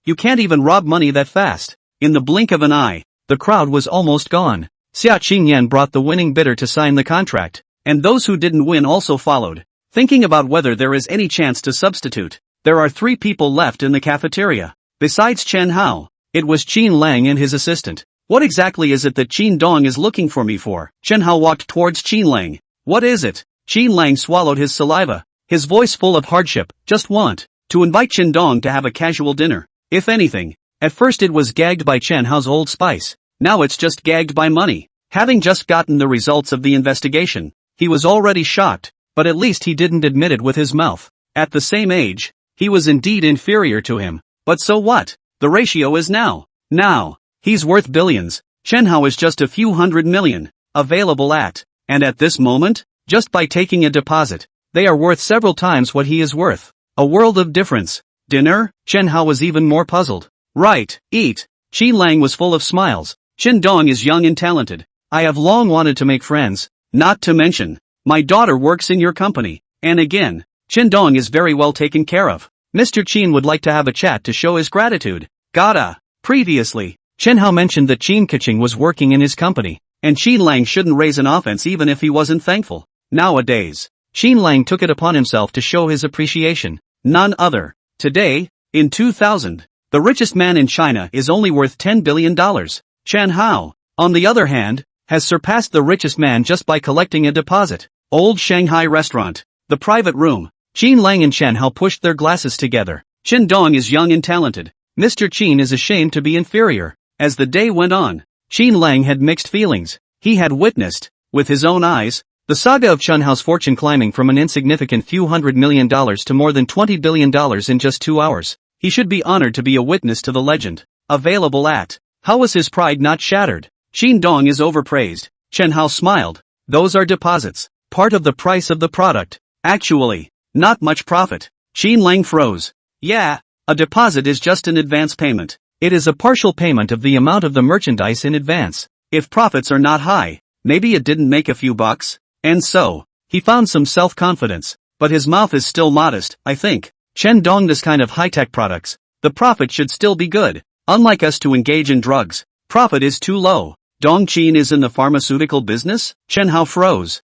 S1: You can't even rob money that fast. In the blink of an eye, the crowd was almost gone. Xia Qingyan brought the winning bidder to sign the contract, and those who didn't win also followed, thinking about whether there is any chance to substitute. There are 3 people left in the cafeteria. Besides Chen Hao, it was Qin Lang and his assistant. What exactly is it that Qin Dong is looking for me for? Chen Hao walked towards Qin Lang. What is it? Qin Lang swallowed his saliva, his voice full of hardship. Just want to invite Qin Dong to have a casual dinner. If anything, at first it was gagged by Chen Hao's old spice. Now it's just gagged by money. Having just gotten the results of the investigation, he was already shocked, but at least he didn't admit it with his mouth. At the same age, he was indeed inferior to him. But so what? The ratio is now. He's worth billions. Chen Hao is just a few hundred million, available at, and at this moment, just by taking a deposit, they are worth several times what he is worth. A world of difference. Dinner? Chen Hao was even more puzzled. Right, eat. Qin Lang was full of smiles. Qin Dong is young and talented. I have long wanted to make friends, not to mention, my daughter works in your company, and again, Qin Dong is very well taken care of. Mr. Qin would like to have a chat to show his gratitude. Previously, Chen Hao mentioned that Qin Keqing was working in his company, and Qin Lang shouldn't raise an offense even if he wasn't thankful. Nowadays, Qin Lang took it upon himself to show his appreciation. None other. Today, in 2000, the richest man in China is only worth $10 billion. Chen Hao, on the other hand, has surpassed the richest man just by collecting a deposit. Old Shanghai restaurant. The private room. Qin Lang and Chen Hao pushed their glasses together. Chen Dong is young and talented. Mr. Qin is ashamed to be inferior. As the day went on, Qin Lang had mixed feelings. He had witnessed, with his own eyes, the saga of Chen Hao's fortune climbing from an insignificant few $100 million to more than $20 billion in just 2 hours. He should be honored to be a witness to the legend. Available at. How was his pride not shattered? Qin Dong is overpraised. Chen Hao smiled. Those are deposits. Part of the price of the product. Actually, not much profit. Qin Lang froze. Yeah, a deposit is just an advance payment. It is a partial payment of the amount of the merchandise in advance. If profits are not high, maybe it didn't make a few bucks. And so, he found some self-confidence. But his mouth is still modest, I think. Chen Dong, this kind of high-tech products, the profit should still be good. Unlike us to engage in drugs, profit is too low. Dong Qin is in the pharmaceutical business? Chen Hao froze.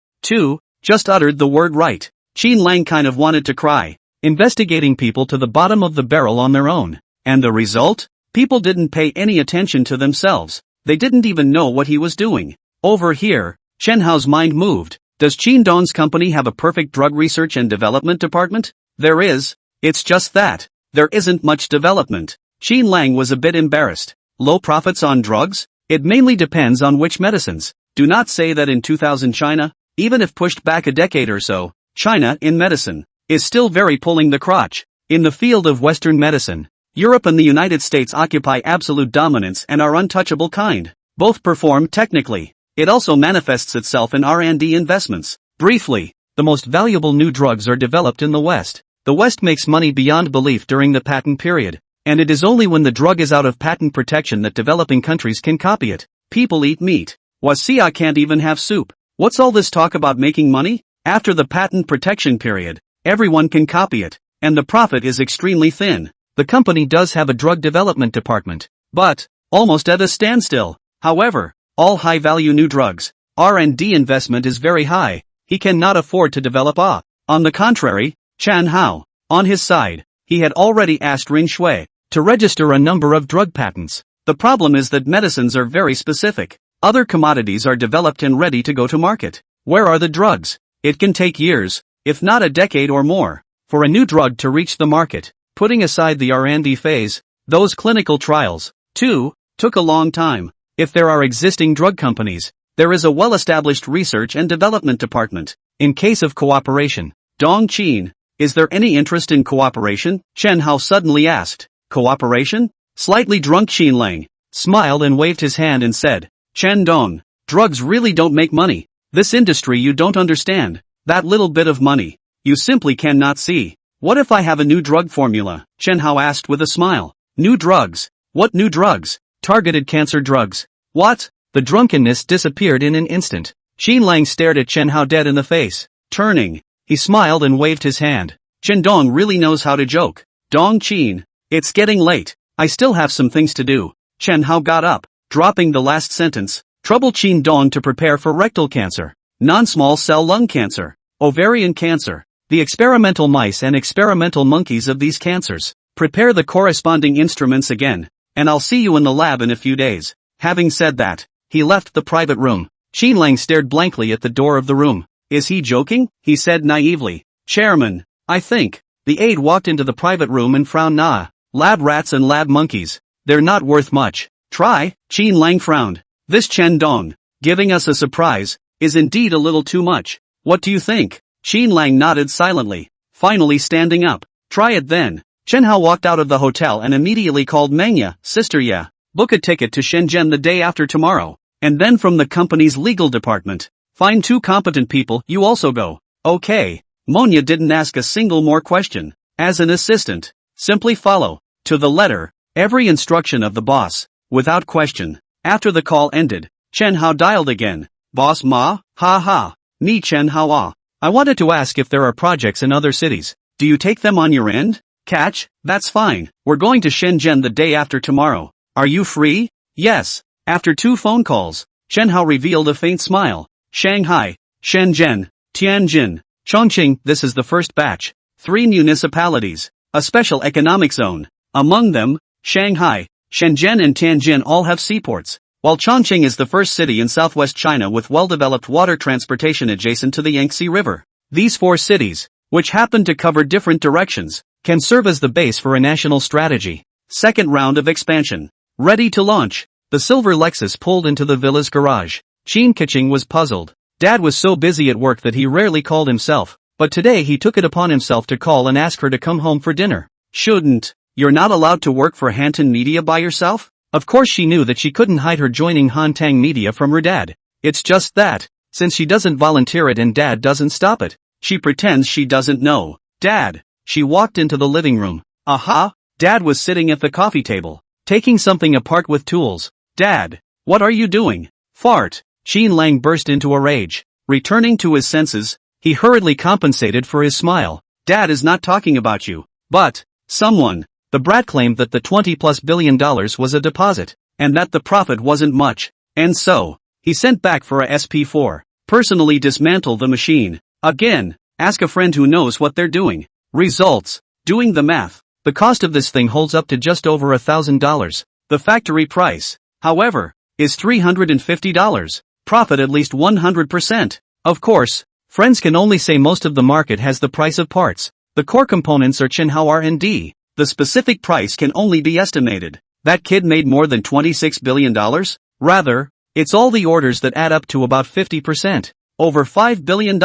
S1: Just uttered the word right. Qin Lang kind of wanted to cry. Investigating people to the bottom of the barrel on their own. And the result? People didn't pay any attention to themselves. They didn't even know what he was doing. Over here, Chen Hao's mind moved. Does Qin Dong's company have a perfect drug research and development department? There is. It's just that. There isn't much development. Qin Lang was a bit embarrassed. Low profits on drugs? It mainly depends on which medicines. Do not say that in 2000 China, even if pushed back a decade or so, China, in medicine, is still very pulling the crotch. In the field of Western medicine, Europe and the United States occupy absolute dominance and are untouchable kind. Both perform technically. It also manifests itself in R&D investments. Briefly, the most valuable new drugs are developed in the West. The West makes money beyond belief during the patent period. And it is only when the drug is out of patent protection that developing countries can copy it. People eat meat. Wasia can't even have soup. What's all this talk about making money? After the patent protection period, everyone can copy it. And the profit is extremely thin. The company does have a drug development department. But, almost at a standstill. However, all high-value new drugs, R&D investment is very high. He cannot afford to develop a. On the contrary, Chen Hao, on his side, he had already asked Ring Shui to register a number of drug patents. The problem is that medicines are very specific. Other commodities are developed and ready to go to market. Where are the drugs? It can take years, if not a decade or more, for a new drug to reach the market. Putting aside the R&D phase, those clinical trials, too, took a long time. If there are existing drug companies, there is a well-established research and development department. In case of cooperation, Dong Qin, is there any interest in cooperation? Chen Hao suddenly asked. Cooperation? Slightly drunk Qin Lang smiled and waved his hand and said, Chen Dong, drugs really don't make money. This industry you don't understand. That little bit of money, you simply cannot see. What if I have a new drug formula? Chen Hao asked with a smile. New drugs? What new drugs? Targeted cancer drugs. What? The drunkenness disappeared in an instant. Qin Lang stared at Chen Hao dead in the face. Turning, he smiled and waved his hand. Chen Dong really knows how to joke. Dong Qin, it's getting late. I still have some things to do. Chen Hao got up, dropping the last sentence. Trouble Qin Dong to prepare for rectal cancer, non-small cell lung cancer, ovarian cancer, the experimental mice and experimental monkeys of these cancers. Prepare the corresponding instruments again, and I'll see you in the lab in a few days. Having said that, he left the private room. Qin Lang stared blankly at the door of the room. Is he joking? He said naively. Chairman, I think. The aide walked into the private room and frowned. Nah, lab rats and lab monkeys. They're not worth much. Try? Qin Lang frowned. This Chen Dong, giving us a surprise, is indeed a little too much. What do you think? Qin Lang nodded silently, finally standing up. Try it then. Chen Hao walked out of the hotel and immediately called Manga, sister. Yeah, book a ticket to Shenzhen the day after tomorrow. And then from the company's legal department, find 2 competent people. You also go. Okay. Monya didn't ask a single more question. As an assistant, simply follow, to the letter, every instruction of the boss, without question. After the call ended, Chen Hao dialed again. Boss Ma? Ha ha. Me Chen Hao ah. I wanted to ask if there are projects in other cities. Do you take them on your end? Catch? That's fine. We're going to Shenzhen the day after tomorrow. Are you free? Yes. After 2 phone calls, Chen Hao revealed a faint smile. Shanghai, Shenzhen, Tianjin, Chongqing. This is the first batch. 3 municipalities, a special economic zone. Among them, Shanghai, Shenzhen and Tianjin all have seaports. while Chongqing is the first city in southwest China with well-developed water transportation adjacent to the Yangtze River. These 4 cities, which happen to cover different directions, can serve as the base for a national strategy. Second round of expansion. Ready to launch. The silver Lexus pulled into the villa's garage. Qin Keqing was puzzled. Dad was so busy at work that he rarely called himself, but today he took it upon himself to call and ask her to come home for dinner. Shouldn't. You're not allowed to work for Hanton Media by yourself? Of course she knew that she couldn't hide her joining Hantang Media from her dad. It's just that, since she doesn't volunteer it and dad doesn't stop it, she pretends she doesn't know. Dad. She walked into the living room. Aha! Dad was sitting at the coffee table, taking something apart with tools. Dad. What are you doing? Fart. Qin Lang burst into a rage. Returning to his senses, he hurriedly compensated for his smile. Dad is not talking about you, but someone. The brat claimed that the $20+ billion was a deposit, and that the profit wasn't much, and so, he sent back for a SP4. Personally dismantle the machine. Again, ask a friend who knows what they're doing. Results. Doing the math. The cost of this thing holds up to just over $1,000. The factory price, however, is $350. Profit at least 100%. Of course, friends can only say most of the market has the price of parts. The core components are Chenhao R&D. The specific price can only be estimated. That kid made more than $26 billion? Rather, it's all the orders that add up to about 50%. Over $5 billion.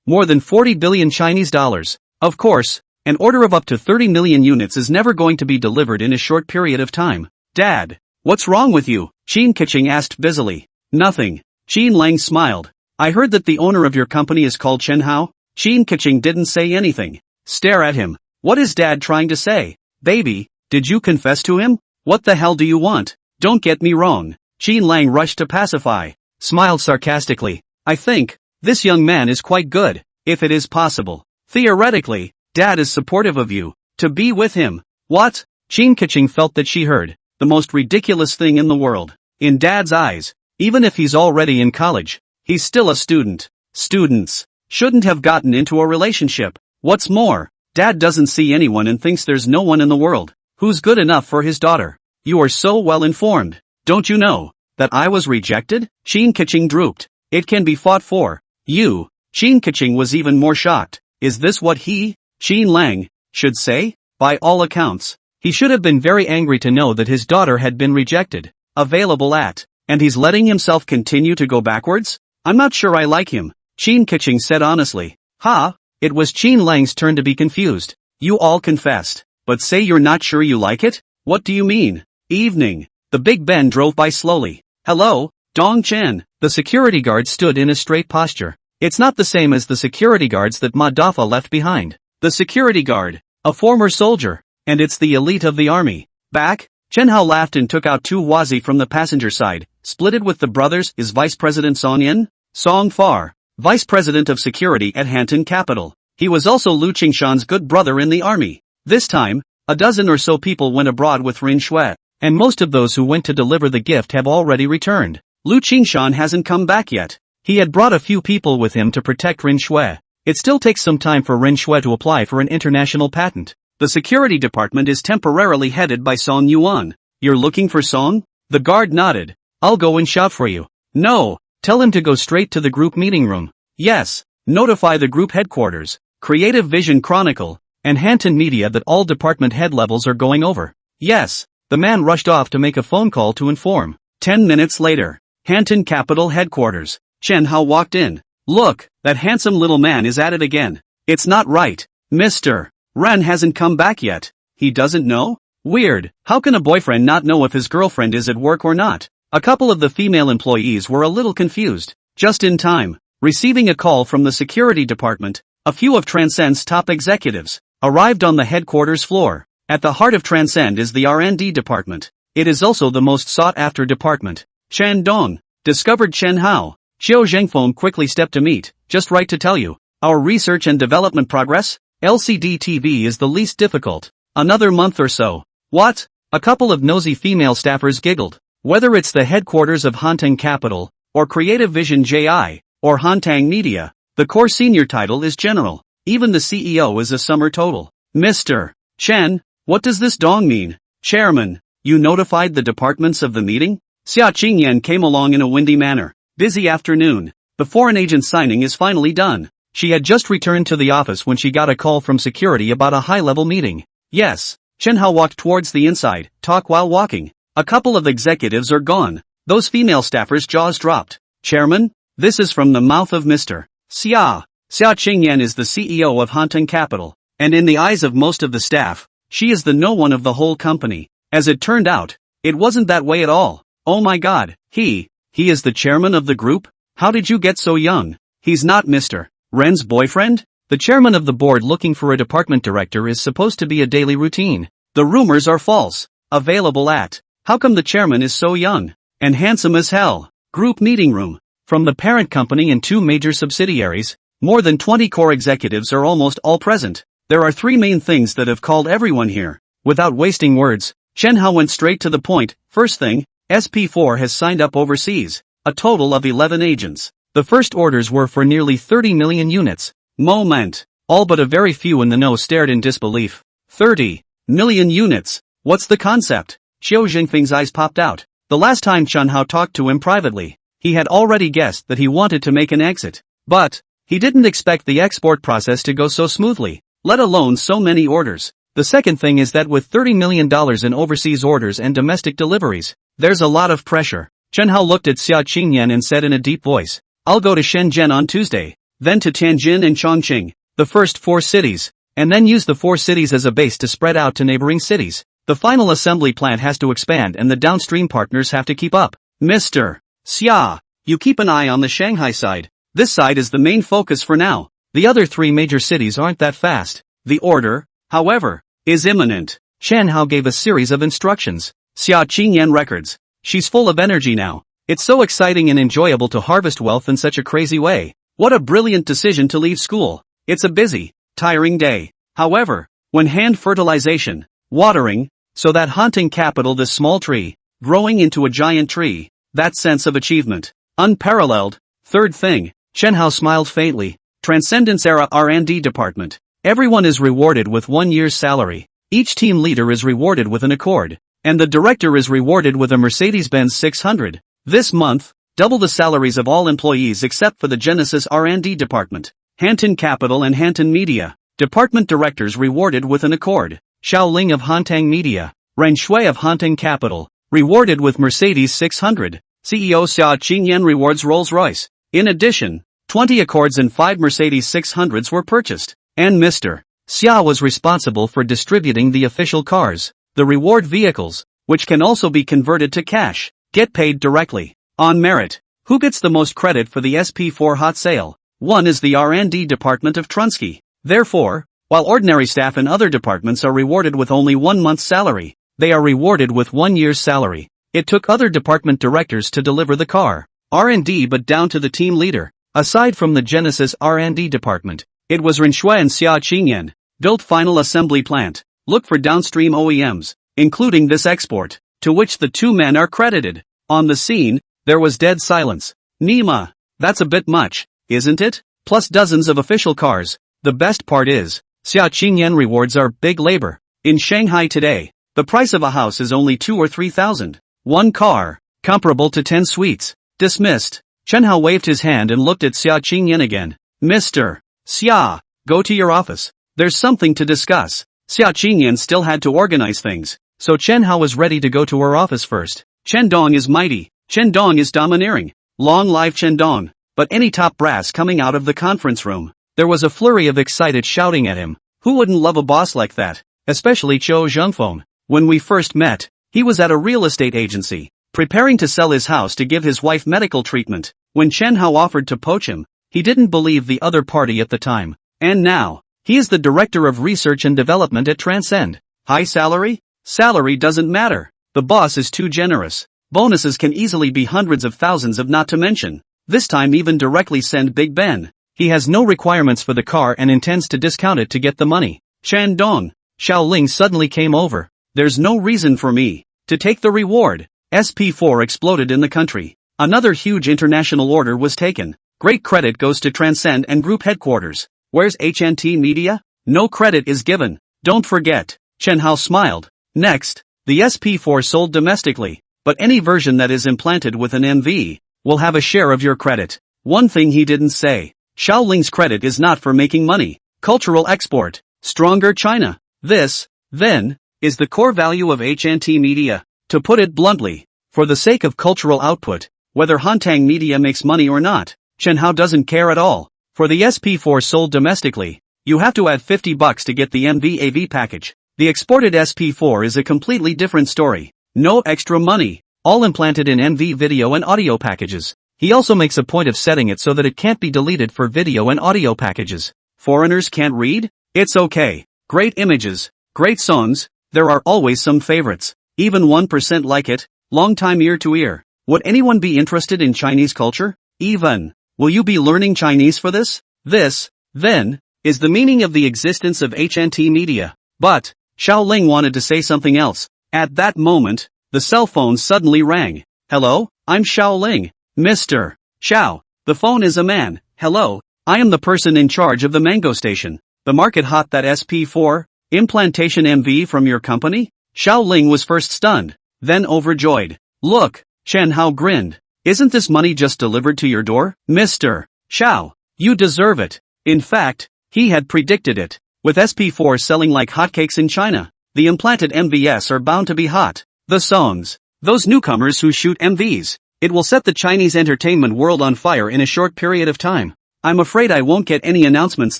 S1: More than 40 billion Chinese dollars. Of course, an order of up to 30 million units is never going to be delivered in a short period of time. Dad, what's wrong with you? Qin Keqing asked busily. Nothing. Qin Lang smiled. I heard that the owner of your company is called Chenhao. Qin Keqing didn't say anything. Stare at him. What is Dad trying to say? Baby, did you confess to him? What the hell do you want? Don't get me wrong. Qin Lang rushed to pacify. Smiled sarcastically. I think this young man is quite good, if it is possible. Theoretically, Dad is supportive of you. To be with him. What? Qin Keqing felt that she heard the most ridiculous thing in the world. In Dad's eyes, even if he's already in college, he's still a student. Students shouldn't have gotten into a relationship. What's more, Dad doesn't see anyone and thinks there's no one in the world who's good enough for his daughter. You are so well informed. Don't you know that I was rejected? Qin Keqing drooped. It can be fought for. You. Qin Keqing was even more shocked. Is this what he, Qin Lang, should say? By all accounts, he should have been very angry to know that his daughter had been rejected. Available at, and he's letting himself continue to go backwards? I'm not sure I like him, Qin Keqing said honestly. Ha! It was Qin Lang's turn to be confused. You all confessed, but say you're not sure you like it? What do you mean? Evening. The Big Ben drove by slowly. Hello, Dong Chen. The security guard stood in a straight posture. It's not the same as the security guards that Ma Dafa left behind. The security guard, a former soldier, and it's the elite of the army. Back? Chen Hao laughed and took out 2 wazi from the passenger side. Split it with the brothers. Is Vice President Song in? Song Far, Vice President of Security at Hanton Capital. He was also Lu Qingshan's good brother in the army. This time, a dozen or so people went abroad with Rin Shui, and most of those who went to deliver the gift have already returned. Lu Qingshan hasn't come back yet. He had brought a few people with him to protect Rin Shui. It still takes some time for Rin Shui to apply for an international patent. The security department is temporarily headed by Song Yuan. You're looking for Song? The guard nodded. I'll go and shout for you. No, tell him to go straight to the group meeting room. Yes, notify the group headquarters, Creative Vision Chronicle, and Hanton Media that all department head levels are going over. Yes, the man rushed off to make a phone call to inform. 10 minutes later, Hanton Capital headquarters. Chen Hao walked in. Look, that handsome little man is at it again. It's not right. Mr. Ren hasn't come back yet. He doesn't know? Weird. How can a boyfriend not know if his girlfriend is at work or not? A couple of the female employees were a little confused. Just in time, receiving a call from the security department, a few of Transcend's top executives arrived on the headquarters floor. At the heart of Transcend is the R&D department. It is also the most sought-after department. Chen Dong discovered Chen Hao. Xiao Zhengfeng quickly stepped to meet. Just right to tell you, our research and development progress? LCD TV is the least difficult. Another month or so. What? A couple of nosy female staffers giggled. Whether it's the headquarters of Hantang Capital, or Creative Vision JI, or Hantang Media, the core senior title is general. Even the CEO is a summer total. Mr. Chen, what does this dong mean? Chairman, you notified the departments of the meeting? Xia Qingyan came along in a windy manner. Busy afternoon. The foreign agent signing is finally done. She had just returned to the office when she got a call from security about a high-level meeting. Yes. Chen Hao walked towards the inside, talk while walking. A couple of executives are gone. Those female staffers' jaws dropped. Chairman? This is from the mouth of Mr. Xia. Xia Qingyan is the CEO of Hanteng Capital, and in the eyes of most of the staff, she is the no one of the whole company. As it turned out, it wasn't that way at all. Oh my god, he is the chairman of the group? How did you get so young? He's not Mr. Ren's boyfriend? The chairman of the board looking for a department director is supposed to be a daily routine. The rumors are false. Available at. How come the chairman is so young? And handsome as hell? Group meeting room. From the parent company and 2 major subsidiaries, more than 20 core executives are almost all present. There are 3 main things that have called everyone here. Without wasting words, Chen Hao went straight to the point. First thing, SP4 has signed up overseas. A total of 11 agents. The first orders were for nearly 30 million units. Moment. All but a very few in the know stared in disbelief. 30 million units. What's the concept? Xiao Jingfeng's eyes popped out. The last time Chen Hao talked to him privately, he had already guessed that he wanted to make an exit. But he didn't expect the export process to go so smoothly, let alone so many orders. The second thing is that with $30 million in overseas orders and domestic deliveries, there's a lot of pressure. Chen Hao looked at Xia Qingyan and said in a deep voice, I'll go to Shenzhen on Tuesday, then to Tianjin and Chongqing, the first 4 cities, and then use the 4 cities as a base to spread out to neighboring cities. The final assembly plant has to expand and the downstream partners have to keep up. Mr. Xia, you keep an eye on the Shanghai side. This side is the main focus for now. The other 3 major cities aren't that fast. The order, however, is imminent. Chen Hao gave a series of instructions. Xia Qingyan records. She's full of energy now. It's so exciting and enjoyable to harvest wealth in such a crazy way. What a brilliant decision to leave school. It's a busy, tiring day. However, when hand fertilization, watering, so that Hanteng Capital, this small tree, growing into a giant tree, that sense of achievement, unparalleled. Third thing, Chen Hao smiled faintly. Transcendence Era R&D Department. Everyone is rewarded with 1 year's salary. Each team leader is rewarded with an Accord. And the director is rewarded with a Mercedes-Benz 600. This month, double the salaries of all employees except for the Genesis R&D Department. Hanteng Capital and Hanteng Media. Department directors rewarded with an Accord. Xiao Ling of Hanteng Media. Ren Shui of Hanteng Capital. Rewarded with Mercedes 600. CEO Xia Qingyan rewards Rolls-Royce. In addition, 20 Accords and 5 Mercedes 600s were purchased. And Mr. Xia was responsible for distributing the official cars. The reward vehicles, which can also be converted to cash, get paid directly, on merit. Who gets the most credit for the SP4 hot sale? One is the R&D department of Trunsky. Therefore, while ordinary staff in other departments are rewarded with only 1 month's salary, they are rewarded with 1 year's salary. It took other department directors to deliver the car. R&D but down to the team leader. Aside from the Genesis R&D department, it was Ren Shui and Xia Qingyan. Built final assembly plant. Look for downstream OEMs, including this export, to which the 2 men are credited. On the scene, there was dead silence. Nima, that's a bit much, isn't it? Plus dozens of official cars. The best part is, Xia Qingyan rewards our big labor. In Shanghai today, the price of a house is only 2 or 3,000. 1 car, comparable to 10 suites. Dismissed. Chen Hao waved his hand and looked at Xia Qingyan again. Mr. Xia, go to your office. There's something to discuss. Xia Qingyan still had to organize things, so Chen Hao was ready to go to her office first. Chen Dong is mighty. Chen Dong is domineering. Long live Chen Dong. But any top brass coming out of the conference room, there was a flurry of excited shouting at him. Who wouldn't love a boss like that? Especially Zhou Zhengfeng. When we first met, he was at a real estate agency, preparing to sell his house to give his wife medical treatment. When Chen Hao offered to poach him, he didn't believe the other party at the time. And now, he is the director of research and development at Transcend. High salary? Salary doesn't matter. The boss is too generous. Bonuses can easily be hundreds of thousands of, not to mention, this time even directly send Big Ben. He has no requirements for the car and intends to discount it to get the money. Shandong. Xiao Ling suddenly came over. There's no reason for me to take the reward. SP4 exploded in the country. Another huge international order was taken. Great credit goes to Transcend and Group Headquarters. Where's HNT Media? No credit is given. Don't forget. Chen Hao smiled. Next, the SP4 sold domestically. but any version that is implanted with an MV will have a share of your credit. One thing he didn't say. Xiaoling's credit is not for making money. Cultural export. Stronger China. This, then, is the core value of HNT Media. To put it bluntly, for the sake of cultural output, whether Hantang Media makes money or not, Chen Hao doesn't care at all. For the SP4 sold domestically, you have to add $50 to get the MVAV package. The exported SP4 is a completely different story. No extra money, all implanted in MV video and audio packages. He also makes a point of setting it so that it can't be deleted for video and audio packages. Foreigners can't read? It's okay. Great images, great songs, there are always some favorites. Even 1% like it, long time ear to ear. Would anyone be interested in Chinese culture? Even. Will you be learning Chinese for this? This, then, is the meaning of the existence of HNT Media. But, Xiaoling wanted to say something else. At that moment, the cell phone suddenly rang. Hello, I'm Xiaoling. Mr. Xiao, the phone is a man. Hello, I am the person in charge of the mango station. The market hot that SP4, implantation MV from your company? Xiaoling was first stunned, then overjoyed. Look, Chen Hao grinned. Isn't this money just delivered to your door? Mr. Xiao, you deserve it. In fact, he had predicted it. With SP4 selling like hotcakes in China, the implanted MVS are bound to be hot. The songs, those newcomers who shoot MVs, it will set the Chinese entertainment world on fire in a short period of time. I'm afraid I won't get any announcements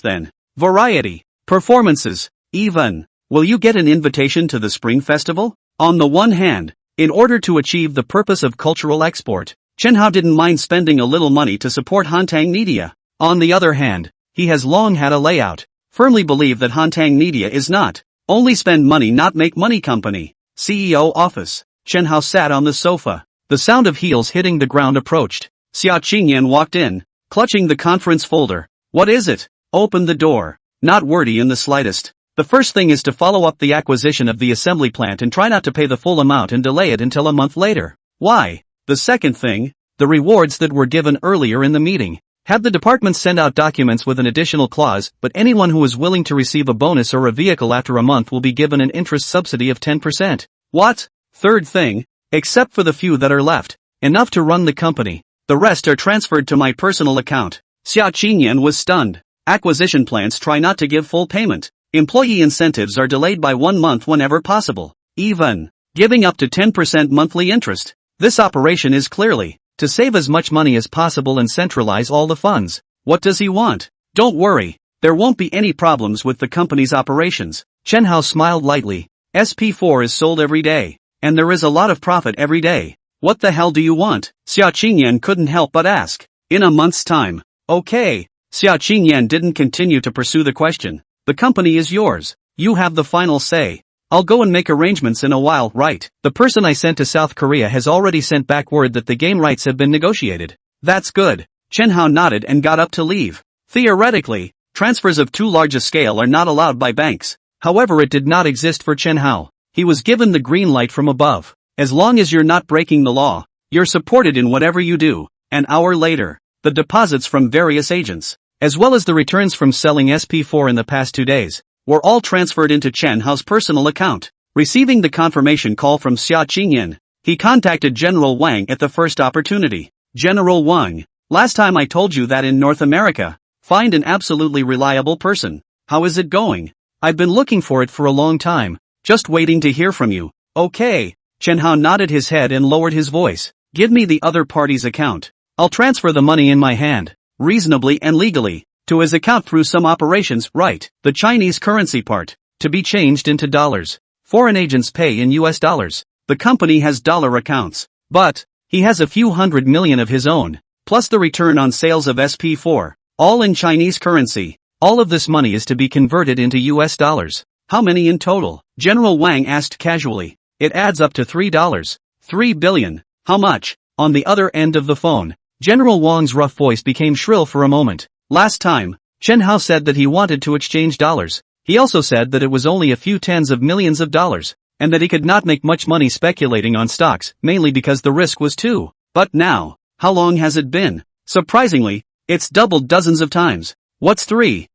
S1: then. Variety, performances, even. Will you get an invitation to the Spring Festival? On the one hand, in order to achieve the purpose of cultural export, Chen Hao didn't mind spending a little money to support Hantang Media. On the other hand, he has long had a layout, firmly believe that Hantang Media is not only spend money not make money company. CEO office. Chen Hao sat on the sofa. The sound of heels hitting the ground approached. Xia Qingyan walked in, clutching the conference folder. What is it? Open the door. Not wordy in the slightest. The first thing is to follow up the acquisition of the assembly plant and try not to pay the full amount and delay it until a month later. Why? The second thing, the rewards that were given earlier in the meeting. Had the department send out documents with an additional clause, but anyone who is willing to receive a bonus or a vehicle after a month will be given an interest subsidy of 10%. What? Third thing, except for the few that are left, enough to run the company. The rest are transferred to my personal account. Xia Qingyan was stunned. Acquisition plants try not to give full payment. Employee incentives are delayed by 1 month whenever possible. Even giving up to 10% monthly interest. This operation is clearly to save as much money as possible and centralize all the funds. What does he want? Don't worry, there won't be any problems with the company's operations. Chen Hao smiled lightly. SP4 is sold every day, and there is a lot of profit every day. What the hell do you want? Xia Qingyan couldn't help but ask. In a month's time. Okay. Xia Qingyan didn't continue to pursue the question. The company is yours. You have the final say. I'll go and make arrangements in a while, right? The person I sent to South Korea has already sent back word that the game rights have been negotiated. That's good. Chen Hao nodded and got up to leave. Theoretically, transfers of too large a scale are not allowed by banks. However, it did not exist for Chen Hao. He was given the green light from above. As long as you're not breaking the law, you're supported in whatever you do. An hour later, the deposits from various agents, as well as the returns from selling SP4 in the past 2 days, were all transferred into Chen Hao's personal account. Receiving the confirmation call from Xia Qingyan, he contacted General Wang at the first opportunity. General Wang, last time I told you that in North America, find an absolutely reliable person. How is it going? I've been looking for it for a long time, just waiting to hear from you. Okay. Chen Hao nodded his head and lowered his voice. Give me the other party's account. I'll transfer the money in my hand, reasonably and legally, to his account through some operations, right? The Chinese currency part, to be changed into dollars. Foreign agents pay in US dollars. The company has dollar accounts, but he has a few hundred million of his own, plus the return on sales of SP4, all in Chinese currency. All of this money is to be converted into US dollars. How many in total? General Wang asked casually. It adds up to $3. 3 billion. How much? On the other end of the phone, General Wang's rough voice became shrill for a moment. Last time, Chen Hao said that he wanted to exchange dollars. He also said that it was only a few tens of millions of dollars, and that he could not make much money speculating on stocks, mainly because the risk was too. But now, how long has it been? Surprisingly, it's doubled dozens of times. What's $3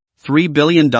S1: billion?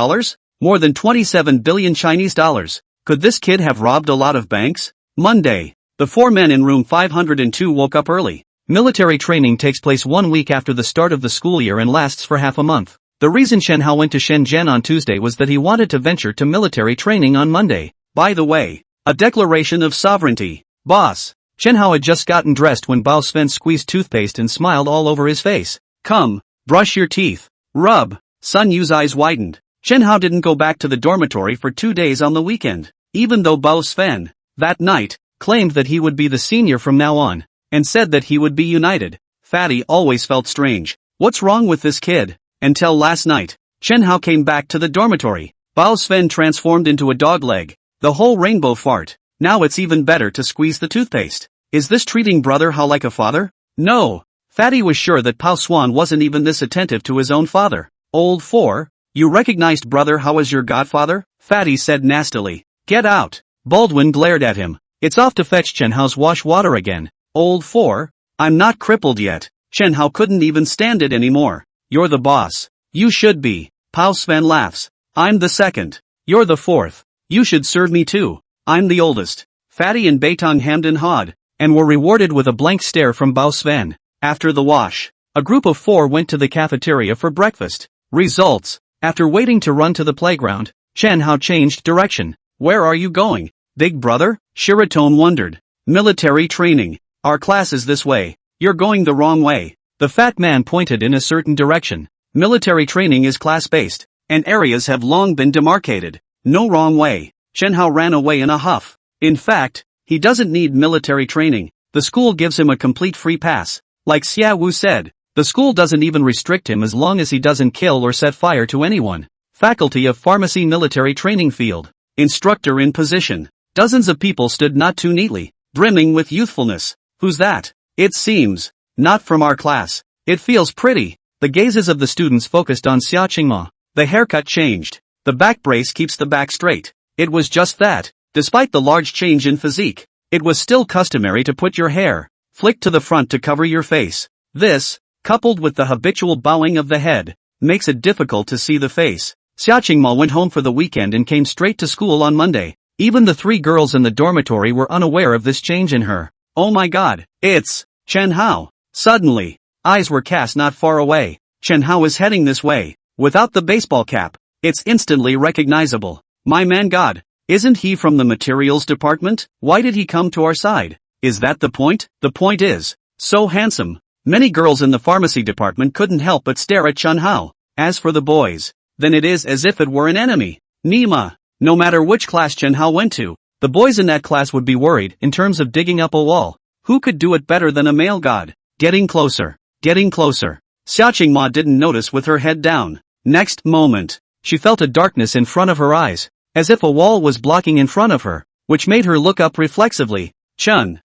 S1: More than 27 billion Chinese dollars. Could this kid have robbed a lot of banks? Monday, The four men in room 502 woke up early. Military training takes place 1 week after the start of the school year and lasts for half a month. The reason Chen Hao went to Shenzhen on Tuesday was that he wanted to venture to military training on Monday. By the way, a declaration of sovereignty. Boss. Chen Hao had just gotten dressed when Bao Sven squeezed toothpaste and smiled all over his face. Come, brush your teeth. Rub. Sun Yu's eyes widened. Chen Hao didn't go back to the dormitory for 2 days on the weekend, even though Bao Sven, that night, claimed that he would be the senior from now on, and said that he would be united. Fatty always felt strange. What's wrong with this kid? Until last night, Chen Hao came back to the dormitory. Bao Sven transformed into a dog leg. The whole rainbow fart. Now it's even better to squeeze the toothpaste. Is this treating brother Hao like a father? No. Fatty was sure that Pao Swan wasn't even this attentive to his own father. Old four, you recognized brother Hao as your godfather? Fatty said nastily. Get out. Baldwin glared at him. It's off to fetch Chen Hao's wash water again. Old four, I'm not crippled yet. Chen Hao couldn't even stand it anymore. You're the boss. You should be. Pao Sven laughs. I'm the second. You're the fourth. You should serve me too. I'm the oldest. Fatty and Beitong hemmed and hawed, and were rewarded with a blank stare from Bao Sven. After the wash, a group of 4 went to the cafeteria for breakfast. Results. After waiting to run to the playground, Chen Hao changed direction. Where are you going, big brother? Shiratone wondered. Military training. Our class is this way. You're going the wrong way. The fat man pointed in a certain direction. Military training is class-based, and areas have long been demarcated. No wrong way. Chen Hao ran away in a huff. In fact, he doesn't need military training. The school gives him a complete free pass. Like Xia Wu said, the school doesn't even restrict him as long as he doesn't kill or set fire to anyone. Faculty of Pharmacy Military Training Field. Instructor in position. Dozens of people stood not too neatly, brimming with youthfulness. Who's that? It seems. Not from our class. It feels pretty. The gazes of the students focused on Xia Qingma. The haircut changed. The back brace keeps the back straight. It was just that. Despite the large change in physique, it was still customary to put your hair flicked to the front to cover your face. This, coupled with the habitual bowing of the head, makes it difficult to see the face. Xia Qingma went home for the weekend and came straight to school on Monday. Even the 3 girls in the dormitory were unaware of this change in her. Oh my god, it's Chen Hao. Suddenly, eyes were cast not far away. Chen Hao is heading this way, without the baseball cap. It's instantly recognizable. My man god, isn't he from the materials department? Why did he come to our side? Is that the point? The point is, so handsome. Many girls in the pharmacy department couldn't help but stare at Chen Hao. As for the boys, then it is as if it were an enemy. Nima. No matter which class Chen Hao went to, the boys in that class would be worried in terms of digging up a wall. Who could do it better than a male god? Getting closer. Getting closer. Xia Qingma didn't notice with her head down. Next moment, she felt a darkness in front of her eyes, as if a wall was blocking in front of her, which made her look up reflexively. Chen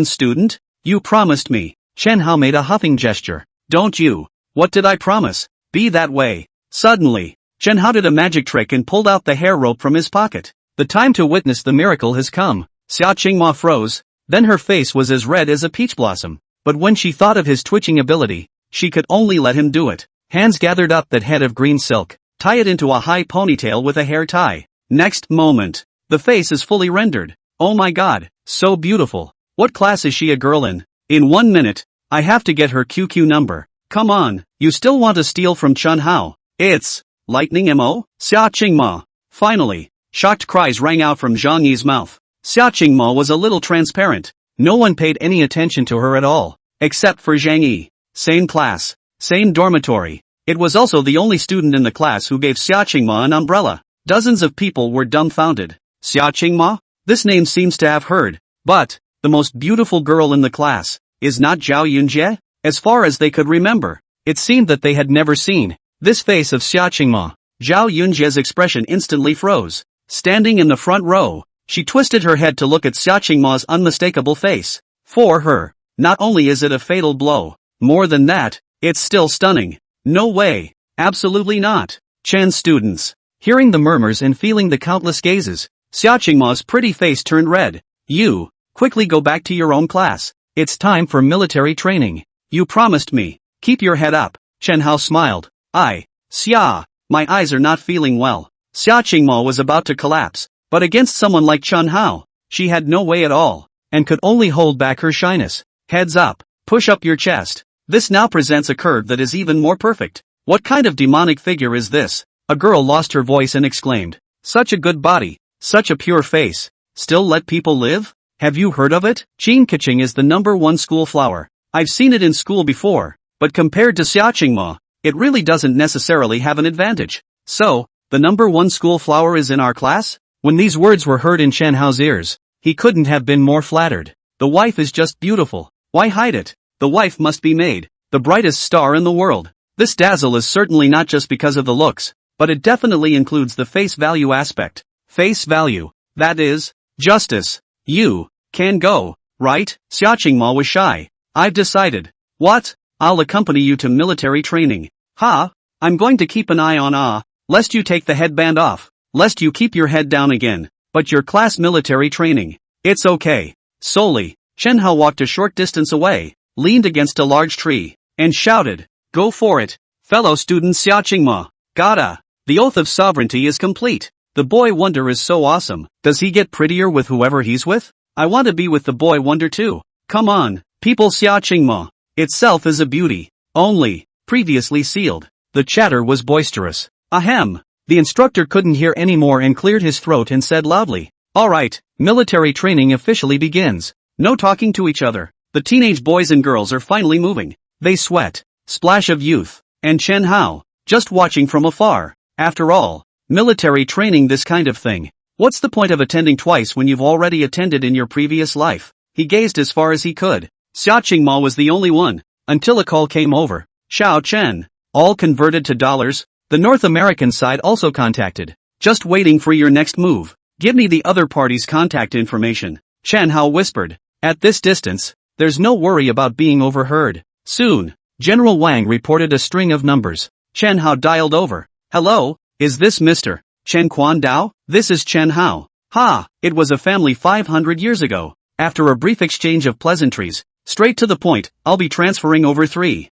S1: student? You promised me. Chen Hao made a huffing gesture. Don't you? What did I promise? Be that way. Suddenly, Chen Hao did a magic trick and pulled out the hair rope from his pocket. The time to witness the miracle has come. Xia Qingma froze, then her face was as red as a peach blossom. But when she thought of his twitching ability, she could only let him do it. Hands gathered up that head of green silk, tie it into a high ponytail with a hair tie. Next moment, the face is fully rendered. Oh my god, so beautiful. What class is she a girl in? In 1 minute, I have to get her QQ number. Come on, you still want to steal from Chen Hao? It's lightning MO? Xia Qingma. Finally, shocked cries rang out from Zhang Yi's mouth. Xia Qingma was a little transparent. No one paid any attention to her at all, except for Zhang Yi. Same class, same dormitory. It was also the only student in the class who gave Xia Qingma an umbrella. Dozens of people were dumbfounded. Xia Qingma? This name seems to have heard, but the most beautiful girl in the class is not Zhao Yunjie? As far as they could remember, it seemed that they had never seen this face of Xia Qingma. Zhao Yunjie's expression instantly froze. Standing in the front row, she twisted her head to look at Xia Qingma's unmistakable face. For her, not only is it a fatal blow, more than that, it's still stunning. No way. Absolutely not. Chen students. Hearing the murmurs and feeling the countless gazes, Xia Qingma's pretty face turned red. You, quickly go back to your own class. It's time for military training. You promised me. Keep your head up. Chen Hao smiled. Xia, my eyes are not feeling well. Xia Qingma was about to collapse, but against someone like Chen Hao, she had no way at all. and could only hold back her shyness. Heads up, push up your chest. This now presents a curve that is even more perfect. What kind of demonic figure is this? A girl lost her voice and exclaimed. Such a good body, such a pure face. Still let people live? Have you heard of it? Ching is the #1 school flower. I've seen it in school before, but compared to Xiaqingma, it really doesn't necessarily have an advantage. So, the #1 school flower is in our class? When these words were heard in Chen Hao's ears, he couldn't have been more flattered. The wife is just beautiful. Why hide it? The wife must be made the brightest star in the world. This dazzle is certainly not just because of the looks, but it definitely includes the face value aspect. Face value. That is, justice. You can go, right? Xiaqingma was shy. I've decided. What? I'll accompany you to military training. Ha? I'm going to keep an eye on lest you take the headband off, lest you keep your head down again. But your class military training. It's okay. Solely. Chen Hao walked a short distance away, leaned against a large tree, and shouted, Go for it, fellow student Xiaqingma. Gotta. The oath of sovereignty is complete. The boy wonder is so awesome. Does he get prettier with whoever he's with? I want to be with the boy wonder too. Come on, people. Xiaqingma itself is a beauty. Only, previously sealed. The chatter was boisterous. Ahem. The instructor couldn't hear anymore and cleared his throat and said loudly, Alright, military training officially begins. No talking to each other. The teenage boys and girls are finally moving. They sweat. Splash of youth. And Chen Hao, just watching from afar. After all, military training, this kind of thing. What's the point of attending twice when you've already attended in your previous life? He gazed as far as he could. Xiaqingma was the only one, until a call came over. Xiao Chen. All converted to dollars. The North American side also contacted. Just waiting for your next move. Give me the other party's contact information. Chen Hao whispered. At this distance, there's no worry about being overheard. Soon, General Wang reported a string of numbers. Chen Hao dialed over. Hello, is this Mr. Chen Quan Dao? This is Chen Hao. Ha, it was a family 500 years ago. After a brief exchange of pleasantries, straight to the point, I'll be transferring over $3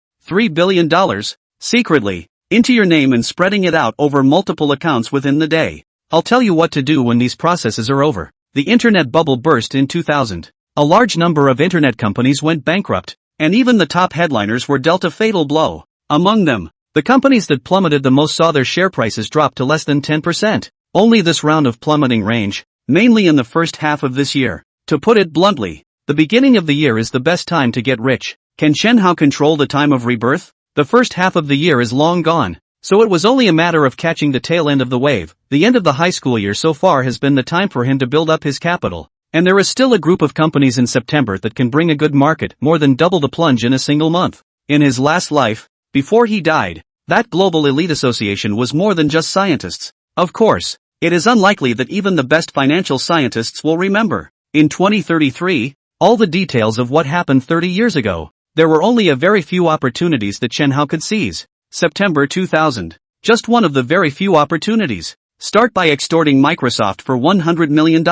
S1: billion, secretly, into your name and spreading it out over multiple accounts within the day. I'll tell you what to do when these processes are over. The internet bubble burst in 2000. A large number of internet companies went bankrupt, and even the top headliners were dealt a fatal blow. Among them, the companies that plummeted the most saw their share prices drop to less than 10%. Only this round of plummeting range, mainly in the first half of this year. To put it bluntly, the beginning of the year is the best time to get rich. Can Chen Hao control the time of rebirth? The first half of the year is long gone, so it was only a matter of catching the tail end of the wave. The end of the high school year so far has been the time for him to build up his capital. And there is still a group of companies in September that can bring a good market, more than double the plunge in a single month. In his last life, before he died, that global elite association was more than just scientists. Of course, it is unlikely that even the best financial scientists will remember. In 2033, all the details of what happened 30 years ago. There were only a very few opportunities that Chen Hao could seize. September 2000. Just one of the very few opportunities. Start by extorting Microsoft for $100 million.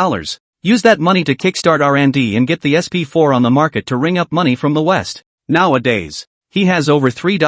S1: Use that money to kickstart R&D and get the SP4 on the market to ring up money from the West. Nowadays, he has over $3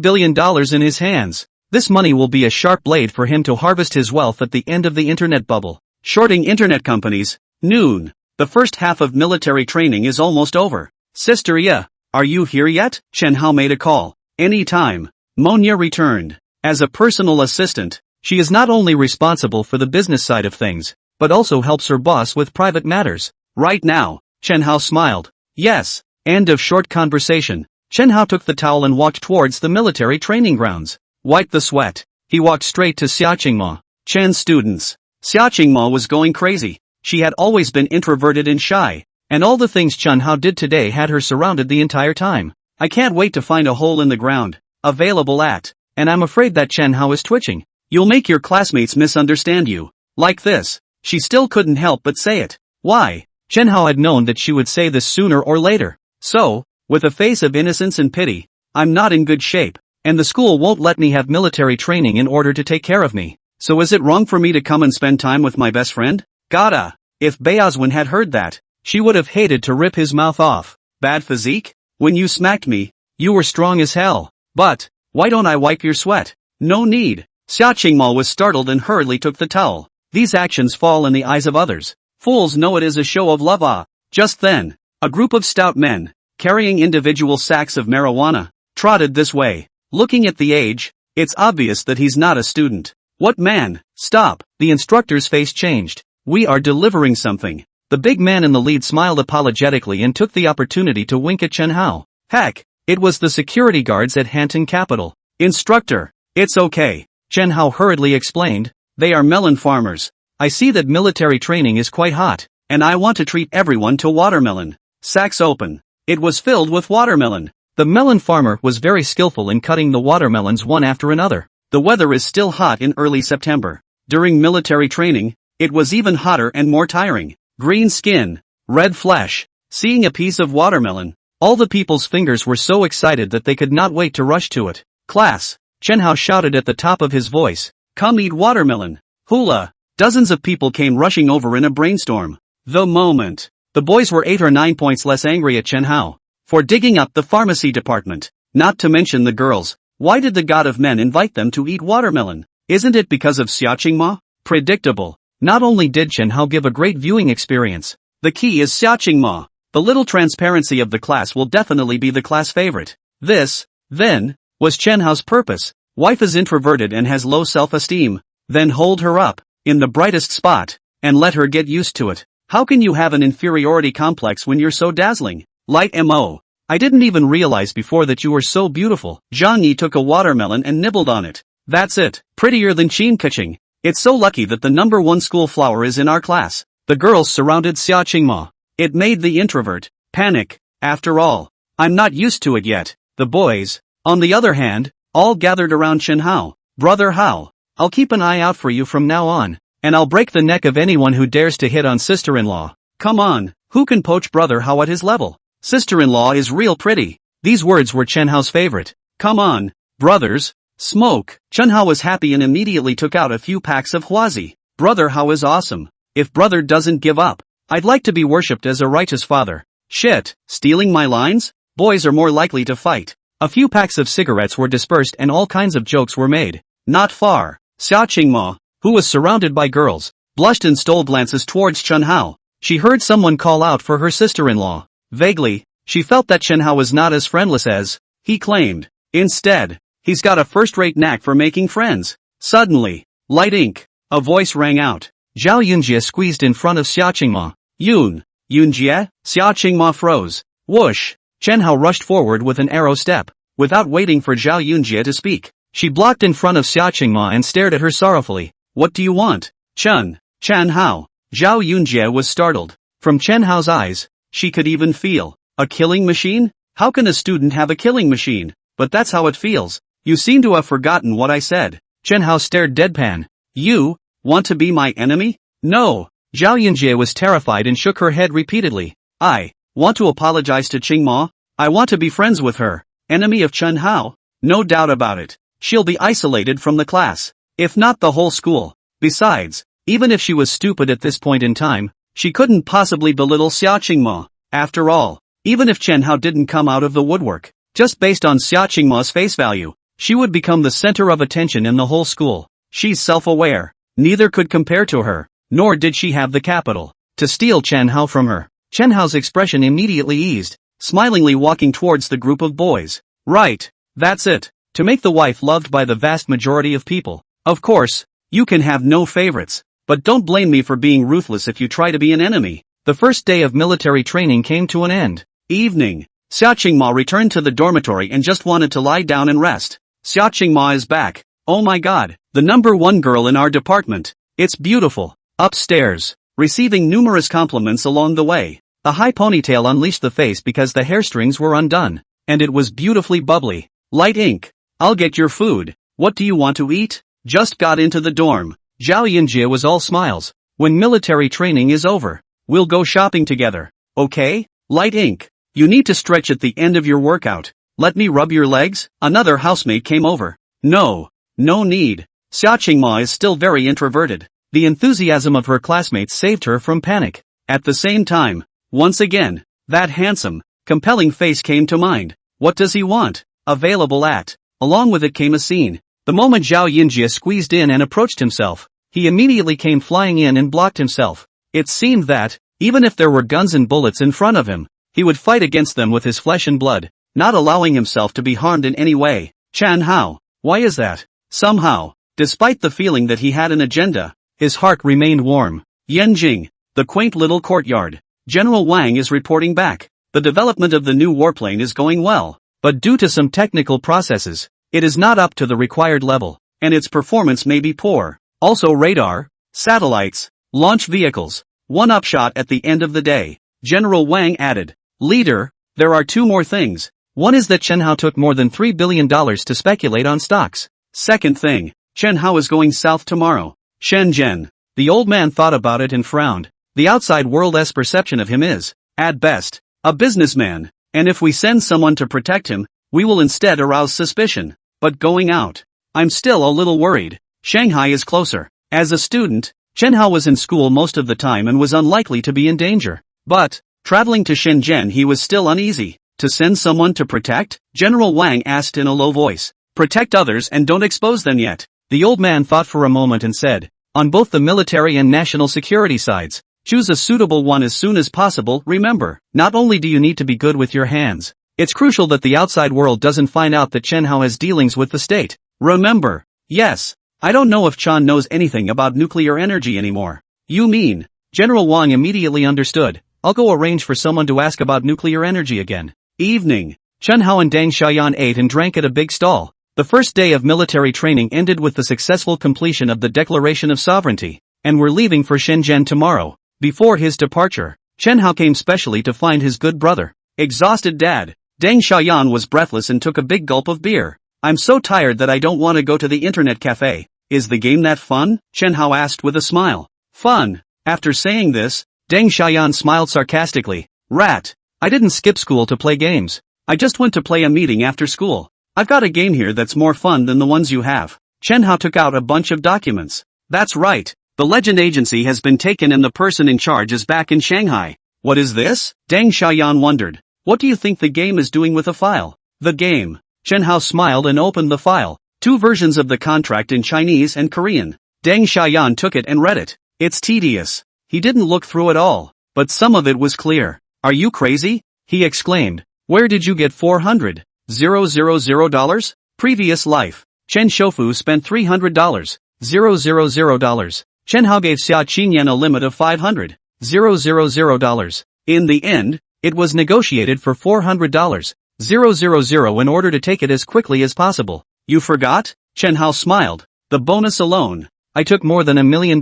S1: billion in his hands. This money will be a sharp blade for him to harvest his wealth at the end of the internet bubble. Shorting internet companies. Noon. The first half of military training is almost over. Sister Ya, are you here yet? Chen Hao made a call. Any time. Monya returned. As a personal assistant, she is not only responsible for the business side of things, but also helps her boss with private matters. Right now, Chen Hao smiled. Yes. End of short conversation. Chen Hao took the towel and walked towards the military training grounds. Wiped the sweat. He walked straight to Xiaqingma. Chen's students. Xiaqingma was going crazy. She had always been introverted and shy, and all the things Chen Hao did today had her surrounded the entire time. I can't wait to find a hole in the ground. Available at. And I'm afraid that Chen Hao is twitching. You'll make your classmates misunderstand you. Like this. She still couldn't help but say it. Why? Chen Hao had known that she would say this sooner or later. So, with a face of innocence and pity, I'm not in good shape, and the school won't let me have military training in order to take care of me. So is it wrong for me to come and spend time with my best friend? Gotta. If Beazwen had heard that, she would have hated to rip his mouth off. Bad physique? When you smacked me, you were strong as hell. But, why don't I wipe your sweat? No need. Xiaqingma was startled and hurriedly took the towel. These actions fall in the eyes of others. Fools know it is a show of love. Just then, a group of stout men, carrying individual sacks of marijuana, trotted this way. Looking at the age, it's obvious that he's not a student. What man? Stop! The instructor's face changed. We are delivering something. The big man in the lead smiled apologetically and took the opportunity to wink at Chen Hao. Heck, it was the security guards at Hanton Capital. Instructor, it's okay, Chen Hao hurriedly explained. They are melon farmers. I see that military training is quite hot, and I want to treat everyone to watermelon. Sacks open. It was filled with watermelon. The melon farmer was very skillful in cutting the watermelons one after another. The weather is still hot in early September. During military training, it was even hotter and more tiring. Green skin, red flesh. Seeing a piece of watermelon, all the people's fingers were so excited that they could not wait to rush to it. Class, Chen Hao shouted at the top of his voice. Come eat watermelon. Hula. Dozens of people came rushing over in a brainstorm. The moment. The boys were 8 or 9 points less angry at Chen Hao for digging up the pharmacy department. Not to mention the girls. Why did the god of men invite them to eat watermelon? Isn't it because of Xiaoqingma? Predictable. Not only did Chen Hao give a great viewing experience, the key is Xiaoqingma. The little transparency of the class will definitely be the class favorite. This, then, was Chen Hao's purpose. Wife is introverted and has low self-esteem. Then hold her up, in the brightest spot, and let her get used to it. How can you have an inferiority complex when you're so dazzling? Light Mo. I didn't even realize before that you were so beautiful. Zhang Yi took a watermelon and nibbled on it. That's it. Prettier than Qin Kaching. It's so lucky that the number one school flower is in our class. The girls surrounded Xia Qingma. It made the introvert panic. After all, I'm not used to it yet. The boys, on the other hand, all gathered around Chen Hao. Brother Hao, I'll keep an eye out for you from now on, and I'll break the neck of anyone who dares to hit on sister-in-law. Come on, who can poach Brother Hao at his level? Sister-in-law is real pretty. These words were Chen Hao's favorite. Come on, brothers, smoke. Chen Hao was happy and immediately took out a few packs of Huazi. Brother Hao is awesome. If brother doesn't give up, I'd like to be worshipped as a righteous father. Shit, stealing my lines? Boys are more likely to fight. A few packs of cigarettes were dispersed and all kinds of jokes were made. Not far. Xia Qingma, who was surrounded by girls, blushed and stole glances towards Chen Hao. She heard someone call out for her sister-in-law. Vaguely, she felt that Chen Hao was not as friendless as he claimed. Instead, he's got a first-rate knack for making friends. Suddenly, light ink. A voice rang out. Zhao Yunjie squeezed in front of Xia Qingma. Yunjie? Xia Qingma froze. Whoosh! Chen Hao rushed forward with an arrow step. Without waiting for Zhao Yunjie to speak, she blocked in front of Xia Qingma and stared at her sorrowfully. What do you want? Chen Hao. Zhao Yunjie was startled. From Chen Hao's eyes, she could even feel a killing machine? How can a student have a killing machine? But that's how it feels. You seem to have forgotten what I said. Chen Hao stared deadpan. You want to be my enemy? No. Zhao Yunjie was terrified and shook her head repeatedly. I want to apologize to Qingma. I want to be friends with her. Enemy of Chen Hao? No doubt about it. She'll be isolated from the class, if not the whole school. Besides, even if she was stupid at this point in time, she couldn't possibly belittle Xia Qingma. After all, even if Chen Hao didn't come out of the woodwork, just based on Xia Qingma's face value, she would become the center of attention in the whole school. She's self-aware. Neither could compare to her, nor did she have the capital to steal Chen Hao from her. Chen Hao's expression immediately eased, smilingly walking towards the group of boys. Right, that's it. To make the wife loved by the vast majority of people. Of course, you can have no favorites, but don't blame me for being ruthless if you try to be an enemy. The first day of military training came to an end. Evening. Xia Qingma returned to the dormitory and just wanted to lie down and rest. Xia Qingma is back. Oh my god, the number one girl in our department. It's beautiful. Upstairs, receiving numerous compliments along the way. A high ponytail unleashed the face because the hairstrings were undone, and it was beautifully bubbly. Light ink. I'll get your food. What do you want to eat? Just got into the dorm. Zhao Yunjie was all smiles. When military training is over, we'll go shopping together. Okay? Light ink. You need to stretch at the end of your workout. Let me rub your legs? Another housemate came over. No need. Xia Qingma is still very introverted. The enthusiasm of her classmates saved her from panic. At the same time, once again, that handsome, compelling face came to mind. What does he want? Available at. Along with it came a scene. The moment Zhao Yunjie squeezed in and approached himself, he immediately came flying in and blocked himself. It seemed that Even if there were guns and bullets in front of him, he would fight against them with his flesh and blood, not allowing himself to be harmed in any way. Chen Hao. Why is that? Somehow, despite the feeling that he had an agenda, his heart remained warm. Yanjing, the quaint little courtyard. General Wang is reporting back. The development of the new warplane is going well, but due to some technical processes, it is not up to the required level, and its performance may be poor. Also radar, satellites, launch vehicles. One upshot at the end of the day. General Wang added. Leader, there are two more things. One is that Chen Hao took more than $3 billion to speculate on stocks. Second thing, Chen Hao is going south tomorrow. Shenzhen. The old man thought about it and frowned. The outside world's perception of him is, at best, a businessman, and if we send someone to protect him, we will instead arouse suspicion. But going out, I'm still a little worried. Shanghai is closer. As a student, Chen Hao was in school most of the time and was unlikely to be in danger. But, traveling to Shenzhen he was still uneasy. To send someone to protect? General Wang asked in a low voice. Protect others and don't expose them yet. The old man thought for a moment and said, on both the military and national security sides, choose a suitable one as soon as possible. Remember, not only do you need to be good with your hands, it's crucial that the outside world doesn't find out that Chen Hao has dealings with the state. Remember, yes, I don't know if Chan knows anything about nuclear energy anymore. You mean? General Wang immediately understood. I'll go arrange for someone to ask about nuclear energy again. Evening. Chen Hao and Deng Xiaoyan ate and drank at a big stall. The first day of military training ended with the successful completion of the Declaration of Sovereignty, and we're leaving for Shenzhen tomorrow. Before his departure, Chen Hao came specially to find his good brother. Exhausted dad. Deng Xiaoyan was breathless and took a big gulp of beer. I'm so tired that I don't want to go to the internet cafe. Is the game that fun? Chen Hao asked with a smile. Fun. After saying this, Deng Xiaoyan smiled sarcastically. Rat. I didn't skip school to play games. I just went to play a meeting after school. I've got a game here that's more fun than the ones you have. Chen Hao took out a bunch of documents. That's right. The Legend Agency has been taken and the person in charge is back in Shanghai. What is this? Deng Xiaoyan wondered. What do you think the game is doing with a file? The game. Chen Hao smiled and opened the file. Two versions of the contract in Chinese and Korean. Deng Xiaoyan took it and read it. It's tedious. He didn't look through it all, but some of it was clear. Are you crazy? He exclaimed. Where did you get $400,000? Previous life. Chen Shoufu spent $300,000. Chen Hao gave Xia Qingyan a limit of $500,000. In the end, it was negotiated for $400,000 in order to take it as quickly as possible. You forgot? Chen Hao smiled. The bonus alone. I took more than $1 million.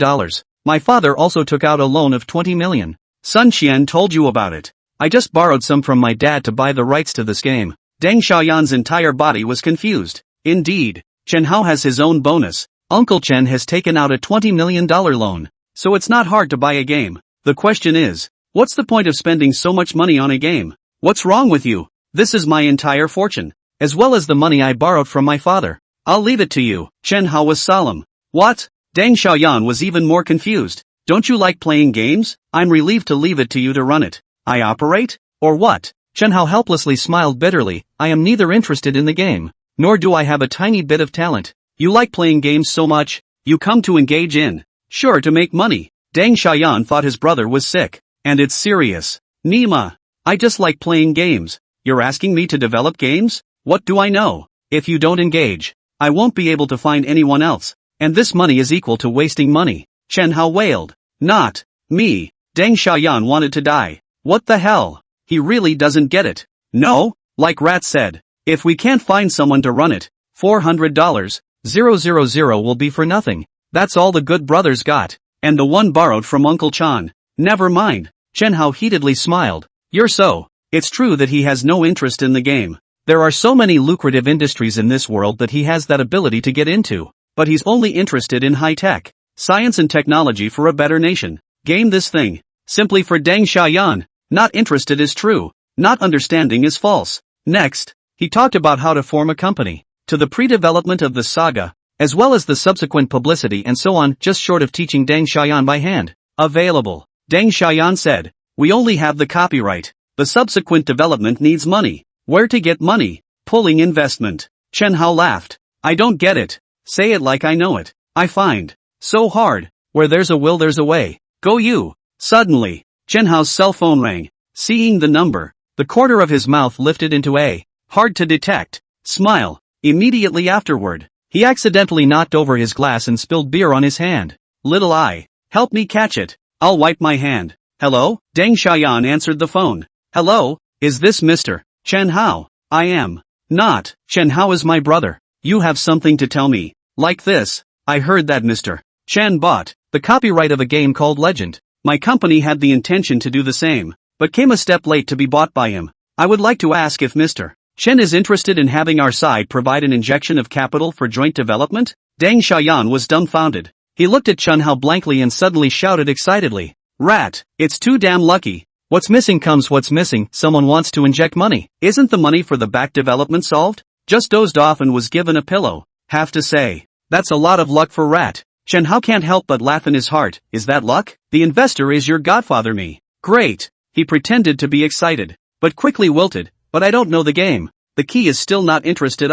S1: My father also took out a loan of $20 million. Sun Qian told you about it. I just borrowed some from my dad to buy the rights to this game. Deng Xiaoyan's entire body was confused. Indeed, Chen Hao has his own bonus. Uncle Chen has taken out a $20 million loan. So it's not hard to buy a game. The question is, what's the point of spending so much money on a game? What's wrong with you? This is my entire fortune, as well as the money I borrowed from my father. I'll leave it to you. Chen Hao was solemn. What? Deng Xiaoyan was even more confused. Don't you like playing games? I'm relieved to leave it to you to run it. I operate? Or what? Chen Hao helplessly smiled bitterly. I am neither interested in the game, nor do I have a tiny bit of talent. You like playing games so much, you come to engage in. Sure, to make money. Deng Xiaoyan thought his brother was sick. And it's serious. Nima. I just like playing games. You're asking me to develop games? What do I know? If you don't engage, I won't be able to find anyone else. And this money is equal to wasting money. Chen Hao wailed. Not me. Deng Xiaoyan wanted to die. What the hell? He really doesn't get it. No, like Rat said, if we can't find someone to run it, $400,000 will be for nothing. That's all the good brothers got. And the one borrowed from Uncle Chan. Never mind. Chen Hao heatedly smiled. You're so. It's true that he has no interest in the game. There are so many lucrative industries in this world that he has that ability to get into. But he's only interested in high-tech, science and technology for a better nation. Game this thing. Simply for Deng Xiaoyan. Not interested is true. Not understanding is false. Next, he talked about how to form a company. To the pre-development of the saga, as well as the subsequent publicity and so on, just short of teaching Deng Xiaoyan by hand. Available. Deng Xiaoyan said. We only have the copyright. The subsequent development needs money. Where to get money? Pulling investment. Chen Hao laughed. I don't get it. Say it like I know it. I find so hard. Where there's a will there's a way. Go you. Suddenly, Chen Hao's cell phone rang. Seeing the number, the corner of his mouth lifted into a hard-to-detect smile. Immediately afterward, he accidentally knocked over his glass and spilled beer on his hand. Little eye, help me catch it. I'll wipe my hand. Hello? Deng Xiaoyan answered the phone. Hello, is this Mr. Chen Hao? I am. Not. Chen Hao is my brother. You have something to tell me. Like this. I heard that Mr. Chen bought the copyright of a game called Legend. My company had the intention to do the same, but came a step late to be bought by him. I would like to ask if Mr. Chen is interested in having our side provide an injection of capital for joint development? Deng Xiaoyan was dumbfounded. He looked at Chen Hao blankly and suddenly shouted excitedly. Rat, it's too damn lucky. What's missing comes what's missing, someone wants to inject money. Isn't the money for the back development solved? Just dozed off and was given a pillow. Have to say, that's a lot of luck for Rat. Chen Hao can't help but laugh in his heart. Is that luck? The investor is your godfather me. Great. He pretended to be excited, but quickly wilted. But I don't know the game. The key is still not interested.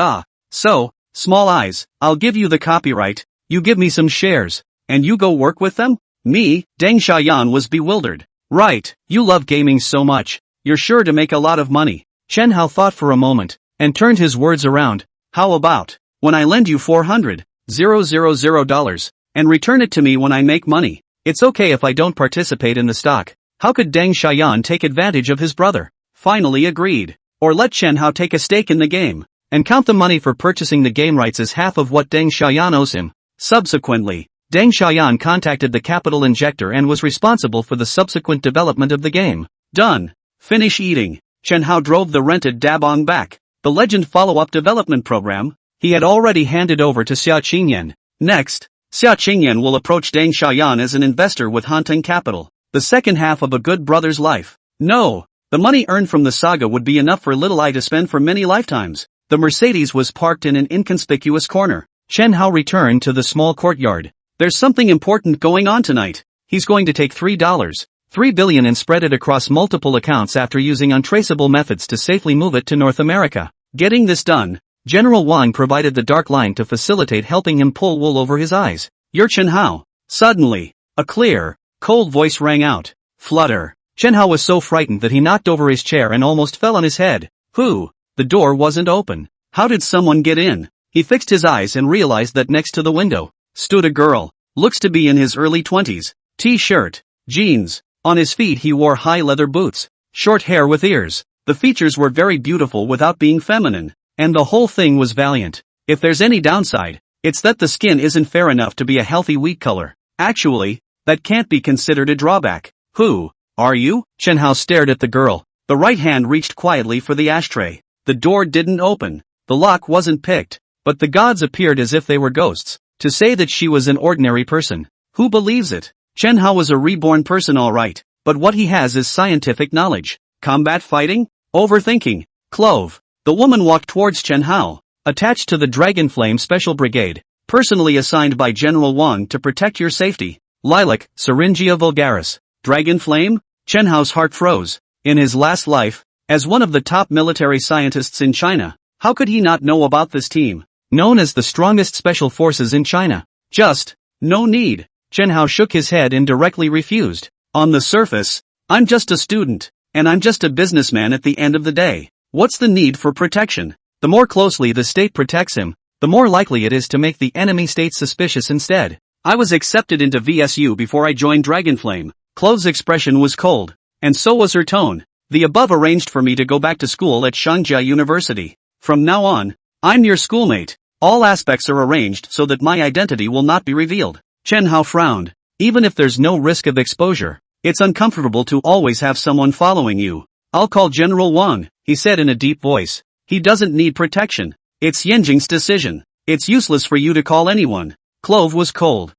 S1: So, small eyes, I'll give you the copyright, you give me some shares, and you go work with them? Me? Deng Xiaoyan was bewildered. Right, you love gaming so much. You're sure to make a lot of money. Chen Hao thought for a moment, and turned his words around. How about, when I lend you $400,000, and return it to me when I make money? It's okay if I don't participate in the stock. How could Deng Xiaoyan take advantage of his brother? Finally agreed. Or let Chen Hao take a stake in the game, and count the money for purchasing the game rights as half of what Deng Xiaoyan owes him. Subsequently, Deng Xiaoyan contacted the capital injector and was responsible for the subsequent development of the game. Done. Finish eating. Chen Hao drove the rented Dabong back. The Legend follow-up development program, he had already handed over to Xia Qingyan. Next, Xia Qingyan will approach Deng Xiaoyan as an investor with Hanting Capital. The second half of a good brother's life. No. The money earned from the saga would be enough for Little Eye to spend for many lifetimes. The Mercedes was parked in an inconspicuous corner. Chen Hao returned to the small courtyard. There's something important going on tonight. He's going to take $3 billion and spread it across multiple accounts after using untraceable methods to safely move it to North America. Getting this done, General Wang provided the dark line to facilitate helping him pull wool over his eyes. You're Chen Hao. Suddenly, a clear, cold voice rang out. Flutter. Chen Hao was so frightened that he knocked over his chair and almost fell on his head. Who? The door wasn't open. How did someone get in? He fixed his eyes and realized that next to the window stood a girl. Looks to be in his early 20s. T-shirt, jeans. On his feet he wore high leather boots. Short hair with ears. The features were very beautiful without being feminine. And the whole thing was valiant. If there's any downside, it's that the skin isn't fair enough to be a healthy wheat color. Actually, that can't be considered a drawback. Who are you? Chen Hao stared at the girl. The right hand reached quietly for the ashtray. The door didn't open. The lock wasn't picked. But the gods appeared as if they were ghosts. To say that she was an ordinary person. Who believes it? Chen Hao was a reborn person alright. But what he has is scientific knowledge. Combat fighting? Overthinking. Clove. The woman walked towards Chen Hao. Attached to the Dragonflame Special Brigade. Personally assigned by General Wang to protect your safety. Lilac, Syringia vulgaris. Dragonflame? Chen Hao's heart froze. In his last life, as one of the top military scientists in China, how could he not know about this team? Known as the strongest special forces in China. Just, no need. Chen Hao shook his head and directly refused. On the surface, I'm just a student, and I'm just a businessman at the end of the day. What's the need for protection? The more closely the state protects him, the more likely it is to make the enemy state suspicious instead. I was accepted into VSU before I joined Dragonflame. Clove's expression was cold, and so was her tone. The above arranged for me to go back to school at Shangjia University. From now on, I'm your schoolmate. All aspects are arranged so that my identity will not be revealed. Chen Hao frowned. Even if there's no risk of exposure, it's uncomfortable to always have someone following you. I'll call General Wang, he said in a deep voice. He doesn't need protection. It's Yanjing's decision. It's useless for you to call anyone. Clove was cold.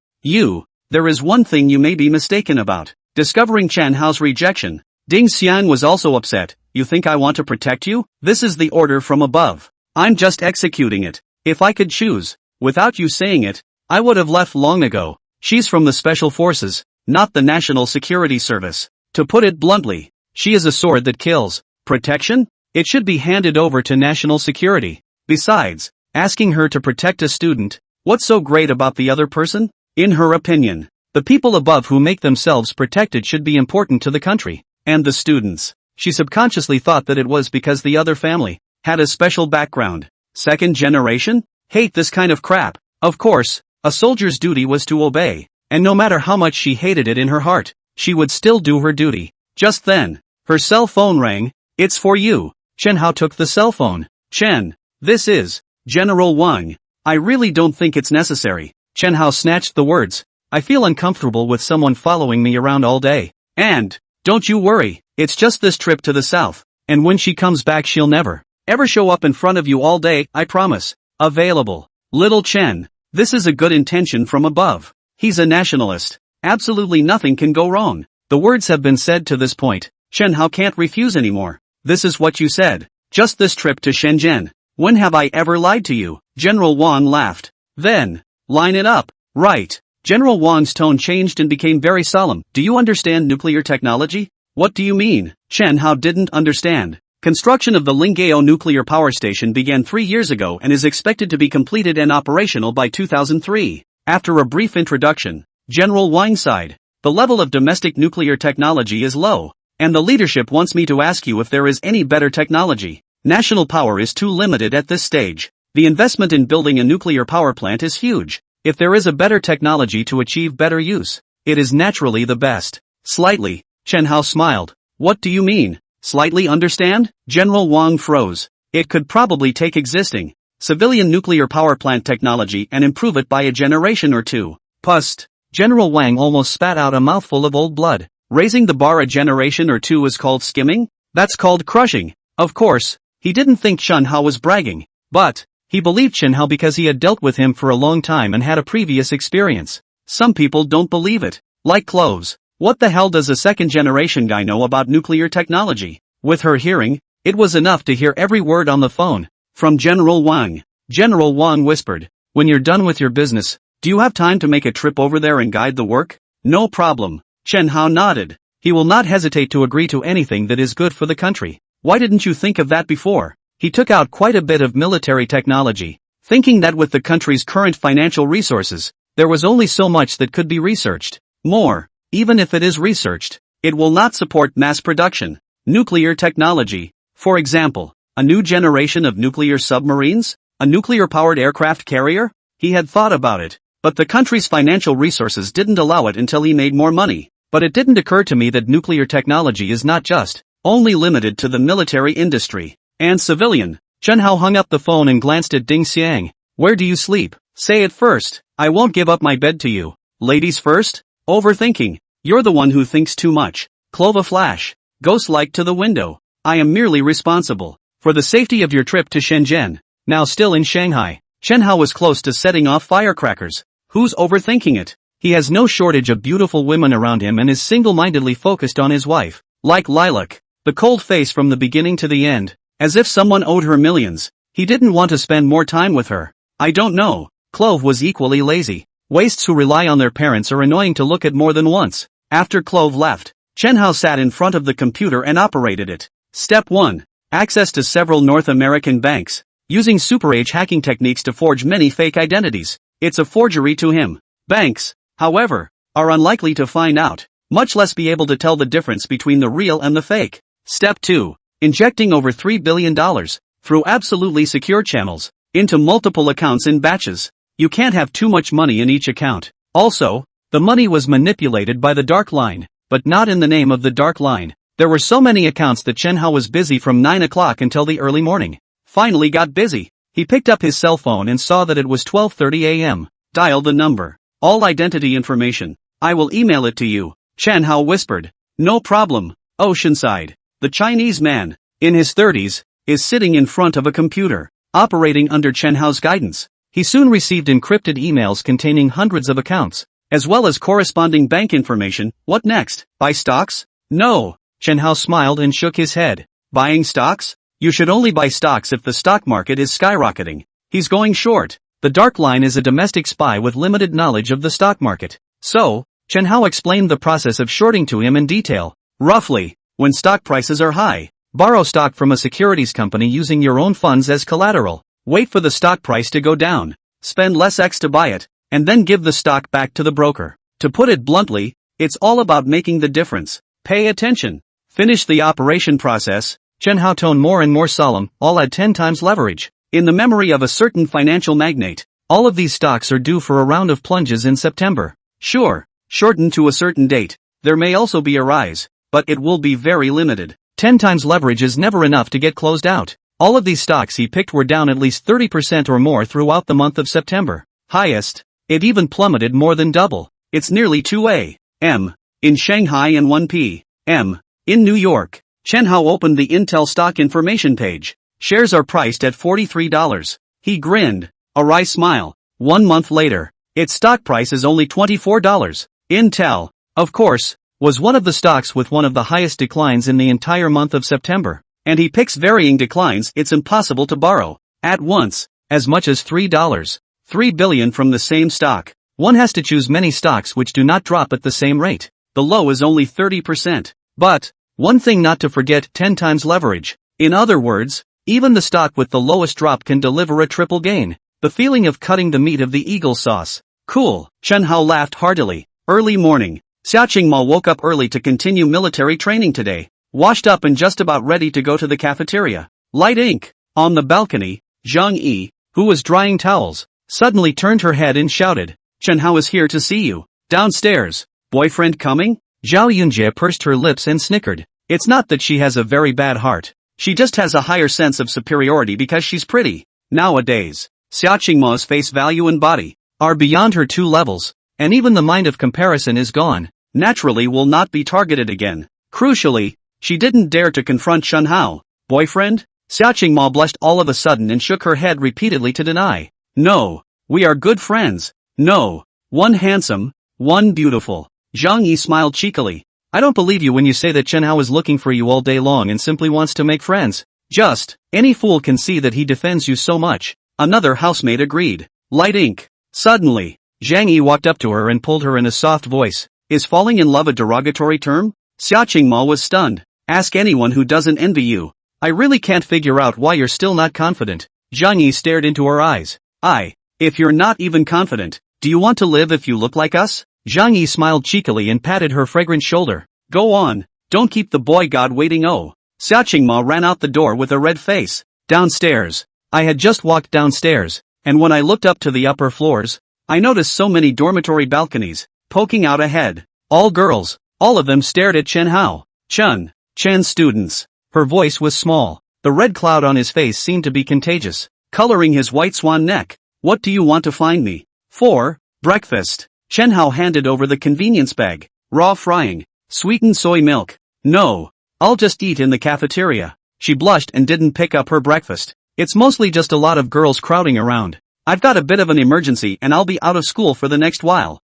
S1: There is one thing you may be mistaken about. Discovering Chen Hao's rejection, Ding Xian was also upset. You think I want to protect you? This is the order from above. I'm just executing it. If I could choose, without you saying it, I would have left long ago. She's from the Special Forces, not the National Security Service. To put it bluntly, she is a sword that kills. Protection? It should be handed over to national security. Besides, asking her to protect a student, what's so great about the other person? In her opinion, The people above who make themselves protected should be important to the country. And the students. She subconsciously thought that it was because the other family had a special background. Second generation? Hate this kind of crap. Of course, a soldier's duty was to obey. And no matter how much she hated it in her heart, she would still do her duty. Just then, her cell phone rang. It's for you. Chen Hao took the cell phone. Chen, this is General Wang. I really don't think it's necessary. Chen Hao snatched the words. I feel uncomfortable with someone following me around all day. And, don't you worry, it's just this trip to the south. And when she comes back she'll never, ever show up in front of you all day, I promise. Available. Little Chen. This is a good intention from above. He's a nationalist. Absolutely nothing can go wrong. The words have been said to this point. Chen Hao can't refuse anymore. This is what you said. Just this trip to Shenzhen. When have I ever lied to you? General Wang laughed. Then, line it up. Right. General Wang's tone changed and became very solemn. Do you understand nuclear technology? What do you mean? Chen Hao didn't understand. Construction of the Linggao nuclear power station began 3 years ago and is expected to be completed and operational by 2003. After a brief introduction, General Wang sighed. The level of domestic nuclear technology is low, and the leadership wants me to ask you if there is any better technology. National power is too limited at this stage. The investment in building a nuclear power plant is huge. If there is a better technology to achieve better use, it is naturally the best. Slightly, Chen Hao smiled. What do you mean? Slightly understand? General Wang froze. It could probably take existing civilian nuclear power plant technology and improve it by a generation or two. Pust. General Wang almost spat out a mouthful of old blood. Raising the bar a generation or two is called skimming? That's called crushing. Of course, he didn't think Chen Hao was bragging, but he believed Chen Hao because he had dealt with him for a long time and had a previous experience. Some people don't believe it. Like clothes. What the hell does a second-generation guy know about nuclear technology? With her hearing, it was enough to hear every word on the phone. From General Wang. General Wang whispered, when you're done with your business, do you have time to make a trip over there and guide the work? No problem. Chen Hao nodded. He will not hesitate to agree to anything that is good for the country. Why didn't you think of that before? He took out quite a bit of military technology, thinking that with the country's current financial resources, there was only so much that could be researched. More, even if it is researched, it will not support mass production. Nuclear technology, for example, a new generation of nuclear submarines? A nuclear-powered aircraft carrier? He had thought about it, but the country's financial resources didn't allow it until he made more money. But it didn't occur to me that nuclear technology is not just only limited to the military industry and civilian. Chen Hao hung up the phone and glanced at Ding Xiang. Where do you sleep? Say it first. I won't give up my bed to you. Ladies first? Overthinking. You're the one who thinks too much. Clove a flash. Ghost-like to the window. I am merely responsible for the safety of your trip to Shenzhen. Now still in Shanghai, Chen Hao was close to setting off firecrackers. Who's overthinking it? He has no shortage of beautiful women around him and is single-mindedly focused on his wife. Like Lilac, the cold face from the beginning to the end, as if someone owed her millions. He didn't want to spend more time with her. I don't know. Clove was equally lazy. Waists who rely on their parents are annoying to look at more than once. After Clove left, Chen Hao sat in front of the computer and operated it. Step 1. Access to several North American banks. Using super-age hacking techniques to forge many fake identities. It's a forgery to him. Banks, however, are unlikely to find out, much less be able to tell the difference between the real and the fake. Step 2. Injecting over $3 billion, through absolutely secure channels, into multiple accounts in batches. You can't have too much money in each account. Also, the money was manipulated by the dark line, but not in the name of the dark line. There were so many accounts that Chen Hao was busy from 9 o'clock until the early morning. Finally got busy. He picked up his cell phone and saw that it was 12:30 a.m. Dial the number. All identity information. I will email it to you. Chen Hao whispered. No problem. Oceanside. The Chinese man, in his 30s, is sitting in front of a computer, operating under Chen Hao's guidance. He soon received encrypted emails containing hundreds of accounts, as well as corresponding bank information. What next? Buy stocks? No. Chen Hao smiled and shook his head. Buying stocks? You should only buy stocks if the stock market is skyrocketing. He's going short. The dark line is a domestic spy with limited knowledge of the stock market. So, Chen Hao explained the process of shorting to him in detail. Roughly, when stock prices are high, borrow stock from a securities company using your own funds as collateral. Wait for the stock price to go down. Spend less X to buy it, and then give the stock back to the broker. To put it bluntly, it's all about making the difference. Pay attention. Finish the operation process. Chen Hao tone more and more solemn, all at 10 times leverage. In the memory of a certain financial magnate, all of these stocks are due for a round of plunges in September. Sure, shortened to a certain date. There may also be a rise, but it will be very limited. 10 times leverage is never enough to get closed out. All of these stocks he picked were down at least 30% or more throughout the month of September. Highest. It even plummeted more than double. It's nearly 2 a.m. in Shanghai and 1 p.m. in New York. Chen Hao opened the Intel stock information page. Shares are priced at $43. He grinned, a wry smile. 1 month later, its stock price is only $24. Intel, of course, was one of the stocks with one of the highest declines in the entire month of September. And he picks varying declines. It's impossible to borrow at once as much as $3 billion from the same stock. One has to choose many stocks which do not drop at the same rate. The low is only 30%. But one thing not to forget: 10 times leverage. In other words, even the stock with the lowest drop can deliver a triple gain. The feeling of cutting the meat of the eagle sauce. Cool. Chen Hao laughed heartily. Early morning. Xia Qingma woke up early to continue military training today. Washed up and just about ready to go to the cafeteria. Light ink. On the balcony, Zhang Yi, who was drying towels, suddenly turned her head and shouted, "Chen Hao is here to see you. Downstairs. Boyfriend coming?" Zhao Yunjie pursed her lips and snickered. It's not that she has a very bad heart. She just has a higher sense of superiority because she's pretty. Nowadays, Xia Qingma's face value and body are beyond her 2 levels, and even the mind of comparison is gone. Naturally will not be targeted again. Crucially, she didn't dare to confront Chen Hao. Boyfriend? Xia Qingma blushed all of a sudden and shook her head repeatedly to deny. No, we are good friends. No, one handsome, one beautiful. Zhang Yi smiled cheekily. I don't believe you when you say that Chen Hao is looking for you all day long and simply wants to make friends. Just, any fool can see that he defends you so much. Another housemate agreed. Light ink. Suddenly, Zhang Yi walked up to her and pulled her in a soft voice. Is falling in love a derogatory term? Xia Qingma was stunned. Ask anyone who doesn't envy you. I really can't figure out why you're still not confident. Zhang Yi stared into her eyes. If you're not even confident, do you want to live if you look like us? Zhang Yi smiled cheekily and patted her fragrant shoulder. Go on, don't keep the boy god waiting. Oh. Xia Qingma ran out the door with a red face. Downstairs. I had just walked downstairs, and when I looked up to the upper floors, I noticed so many dormitory balconies, poking out ahead. All girls. All of them stared at Chen Hao. Chen students. Her voice was small. The red cloud on his face seemed to be contagious, coloring his white swan neck. What do you want to find me for? Breakfast. Chen Hao handed over the convenience bag. Raw frying. Sweetened soy milk. No. I'll just eat in the cafeteria. She blushed and didn't pick up her breakfast. It's mostly just a lot of girls crowding around. I've got a bit of an emergency and I'll be out of school for the next while.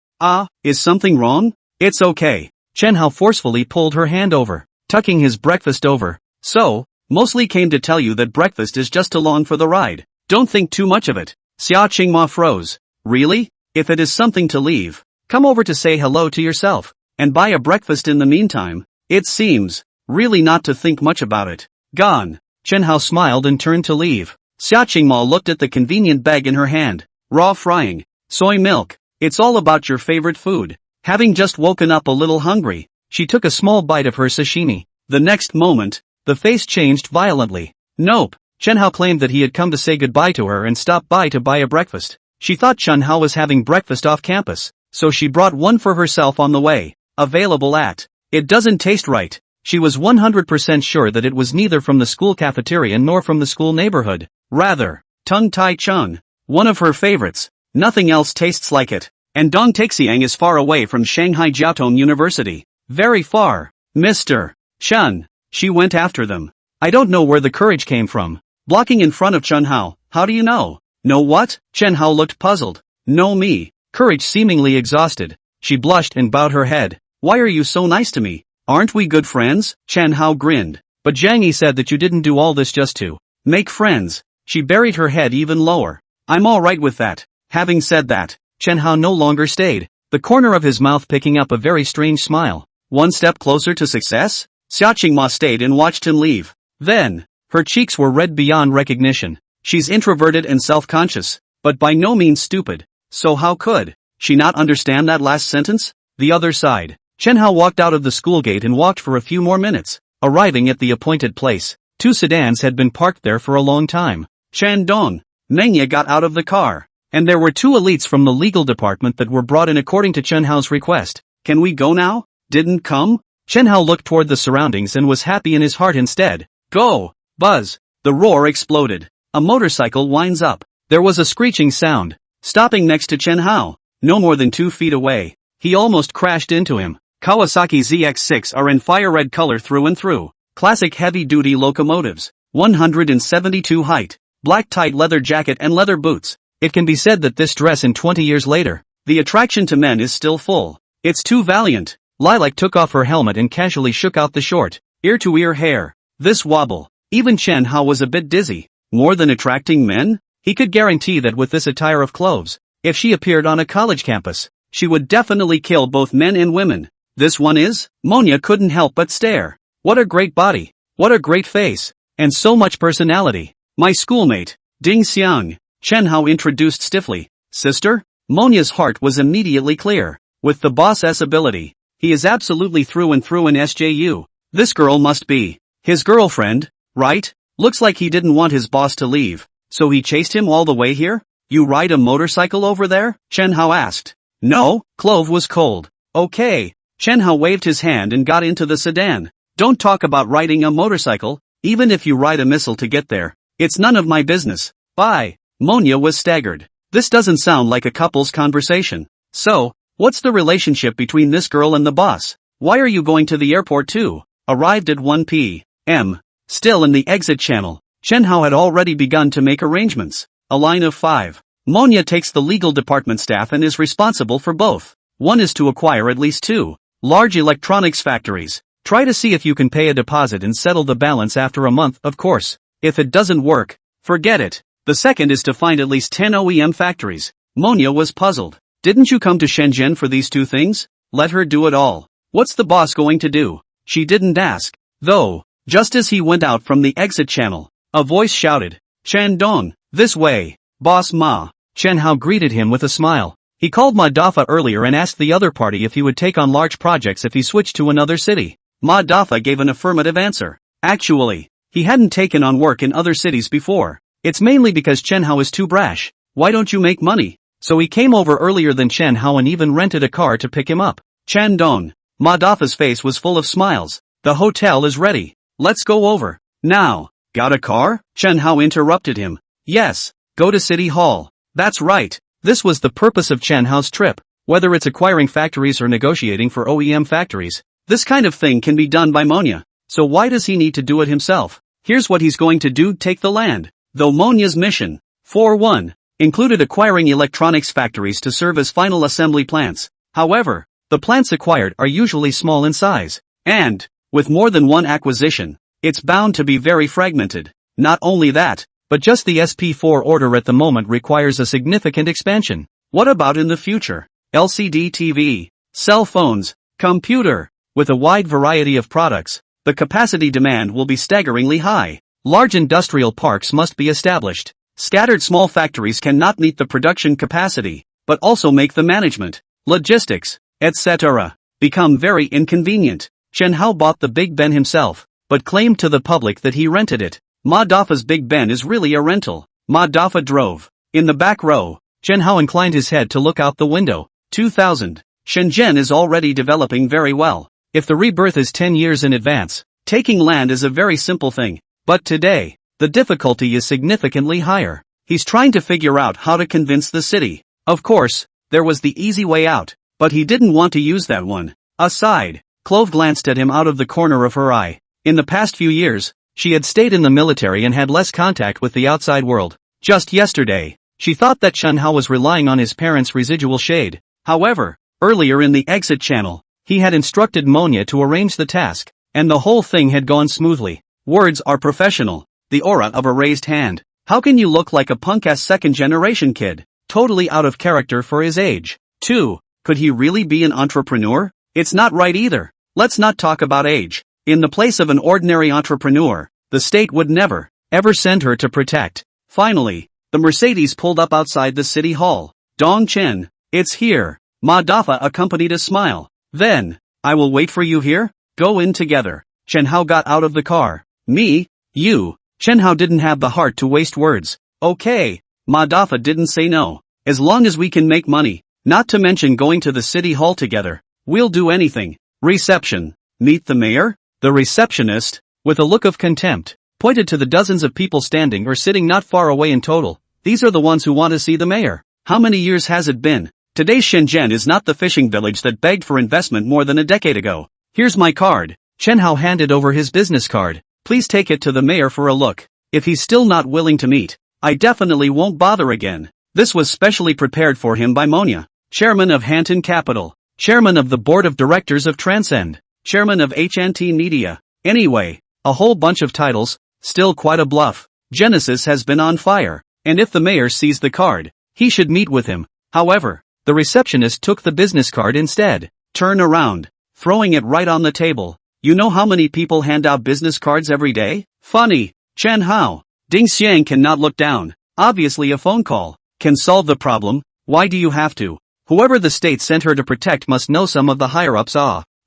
S1: Is something wrong? It's okay. Chen Hao forcefully pulled her hand over, tucking his breakfast over. So, mostly came to tell you that breakfast is just along for the ride. Don't think too much of it. Xia Qingma froze. Really? If it is something to leave, come over to say hello to yourself, and buy a breakfast in the meantime. It seems, really not to think much about it. Gone. Chen Hao smiled and turned to leave. Xia Qingma looked at the convenient bag in her hand. Raw frying. Soy milk. It's all about your favorite food. Having just woken up a little hungry, she took a small bite of her sashimi. The next moment, the face changed violently. Nope. Chen Hao claimed that he had come to say goodbye to her and stopped by to buy a breakfast. She thought Chen Hao was having breakfast off campus, so she brought one for herself on the way. Available at. It doesn't taste right. She was 100% sure that it was neither from the school cafeteria nor from the school neighborhood. Rather, Tung Tai Chung. One of her favorites. Nothing else tastes like it. And Dong Taixiang is far away from Shanghai Jiaotong University. Very far. Mr. Chen. She went after them. I don't know where the courage came from. Blocking in front of Chen Hao. How do you know? Know what? Chen Hao looked puzzled. Know me. Courage seemingly exhausted. She blushed and bowed her head. Why are you so nice to me? Aren't we good friends? Chen Hao grinned. But Zhang Yi said that you didn't do all this just to make friends. She buried her head even lower. I'm alright with that. Having said that, Chen Hao no longer stayed, the corner of his mouth picking up a very strange smile. One step closer to success? Xia Qingma stayed and watched him leave. Then, her cheeks were red beyond recognition. She's introverted and self-conscious, but by no means stupid. So how could she not understand that last sentence? The other side. Chen Hao walked out of the school gate and walked for a few more minutes. Arriving at the appointed place, 2 sedans had been parked there for a long time. Shandong, Mengya got out of the car, and there were 2 elites from the legal department that were brought in according to Chen Hao's request. Can we go now? Didn't come? Chen Hao looked toward the surroundings and was happy in his heart instead. Go! Buzz! The roar exploded. A motorcycle winds up. There was a screeching sound. Stopping next to Chen Hao, no more than 2 feet away. He almost crashed into him. Kawasaki ZX6 are in fire red color through and through. Classic heavy-duty locomotives. 172 height. Black tight leather jacket and leather boots. It can be said that this dress in 20 years later, the attraction to men is still full. It's too valiant. Lilac took off her helmet and casually shook out the short, ear-to-ear hair. This wobble. Even Chen Hao was a bit dizzy. More than attracting men? He could guarantee that with this attire of clothes, if she appeared on a college campus, she would definitely kill both men and women. This one is? Monya couldn't help but stare. What a great body. What a great face. And so much personality. My schoolmate, Ding Xiang. Chen Hao introduced stiffly. Sister? Monya's heart was immediately clear. With the boss's ability, he is absolutely through and through in SJU. This girl must be his girlfriend, right? Looks like he didn't want his boss to leave, so he chased him all the way here? You ride a motorcycle over there? Chen Hao asked. No, Clove was cold. Okay. Chen Hao waved his hand and got into the sedan. Don't talk about riding a motorcycle, even if you ride a missile to get there. It's none of my business. Bye. Monya was staggered. This doesn't sound like a couple's conversation. So, what's the relationship between this girl and the boss? Why are you going to the airport too? Arrived at 1 p.m. Still in the exit channel, Chen Hao had already begun to make arrangements. A line of 5. Monya takes the legal department staff and is responsible for both. One is to acquire at least 2 large electronics factories. Try to see if you can pay a deposit and settle the balance after a month, of course. If it doesn't work, forget it. The second is to find at least 10 OEM factories. Monya was puzzled. Didn't you come to Shenzhen for these 2 things? Let her do it all. What's the boss going to do? She didn't ask. Though, just as he went out from the exit channel, a voice shouted, Shandong, this way. Boss Ma. Chen Hao greeted him with a smile. He called Ma Dafa earlier and asked the other party if he would take on large projects if he switched to another city. Ma Dafa gave an affirmative answer. Actually, he hadn't taken on work in other cities before. It's mainly because Chen Hao is too brash. Why don't you make money? So he came over earlier than Chen Hao and even rented a car to pick him up. Chandong. Ma Dafa's face was full of smiles. The hotel is ready. Let's go over. Now. Got a car? Chen Hao interrupted him. Yes. Go to City Hall. That's right. This was the purpose of Chen Hao's trip. Whether it's acquiring factories or negotiating for OEM factories, this kind of thing can be done by Monya. So why does he need to do it himself? Here's what he's going to do: take the land. Though Monya's mission, 4.1, included acquiring electronics factories to serve as final assembly plants. However, the plants acquired are usually small in size. And, with more than one acquisition, it's bound to be very fragmented. Not only that, but just the SP4 order at the moment requires a significant expansion. What about in the future? LCD TV, cell phones, computer. With a wide variety of products, the capacity demand will be staggeringly high. Large industrial parks must be established. Scattered small factories cannot meet the production capacity, but also make the management, logistics, etc. become very inconvenient. Chen Hao bought the Big Ben himself, but claimed to the public that he rented it. Ma Dafa's Big Ben is really a rental. Ma Dafa drove. In the back row, Chen Hao inclined his head to look out the window. 2000. Shenzhen is already developing very well. If the rebirth is 10 years in advance, taking land is a very simple thing. But today, the difficulty is significantly higher. He's trying to figure out how to convince the city. Of course, there was the easy way out, but he didn't want to use that one. Aside, Clove glanced at him out of the corner of her eye. In the past few years, she had stayed in the military and had less contact with the outside world. Just yesterday, she thought that Chen Hao was relying on his parents' residual shade. However, earlier in the exit channel, he had instructed Monya to arrange the task, and the whole thing had gone smoothly. Words are professional. The aura of a raised hand. How can you look like a punk-ass second-generation kid? Totally out of character for his age. 2. Could he really be an entrepreneur? It's not right either. Let's not talk about age. In the place of an ordinary entrepreneur, the state would never, ever send her to protect. Finally, the Mercedes pulled up outside the city hall. Dong Chen, it's here. Ma Dafa accompanied a smile. Then, I will wait for you here? Go in together. Chen Hao got out of the car. Me? You? Chen Hao didn't have the heart to waste words. Okay. Ma Dafa didn't say no. As long as we can make money, not to mention going to the city hall together, we'll do anything. Reception. Meet the mayor? The receptionist, with a look of contempt, pointed to the dozens of people standing or sitting not far away in total. These are the ones who want to see the mayor. How many years has it been? Today's Shenzhen is not the fishing village that begged for investment more than a decade ago. Here's my card. Chen Hao handed over his business card. Please take it to the mayor for a look. If he's still not willing to meet, I definitely won't bother again. This was specially prepared for him by Monia, chairman of Hanton Capital, chairman of the board of directors of Transcend, chairman of HNT Media. Anyway, a whole bunch of titles, still quite a bluff. Genesis has been on fire, and if the mayor sees the card, he should meet with him. However, the receptionist took the business card instead. Turn around, throwing it right on the table. You know how many people hand out business cards every day? Funny. Chen Hao. Ding Xiang cannot look down. Obviously a phone call can solve the problem. Why do you have to? Whoever the state sent her to protect must know some of the higher-ups.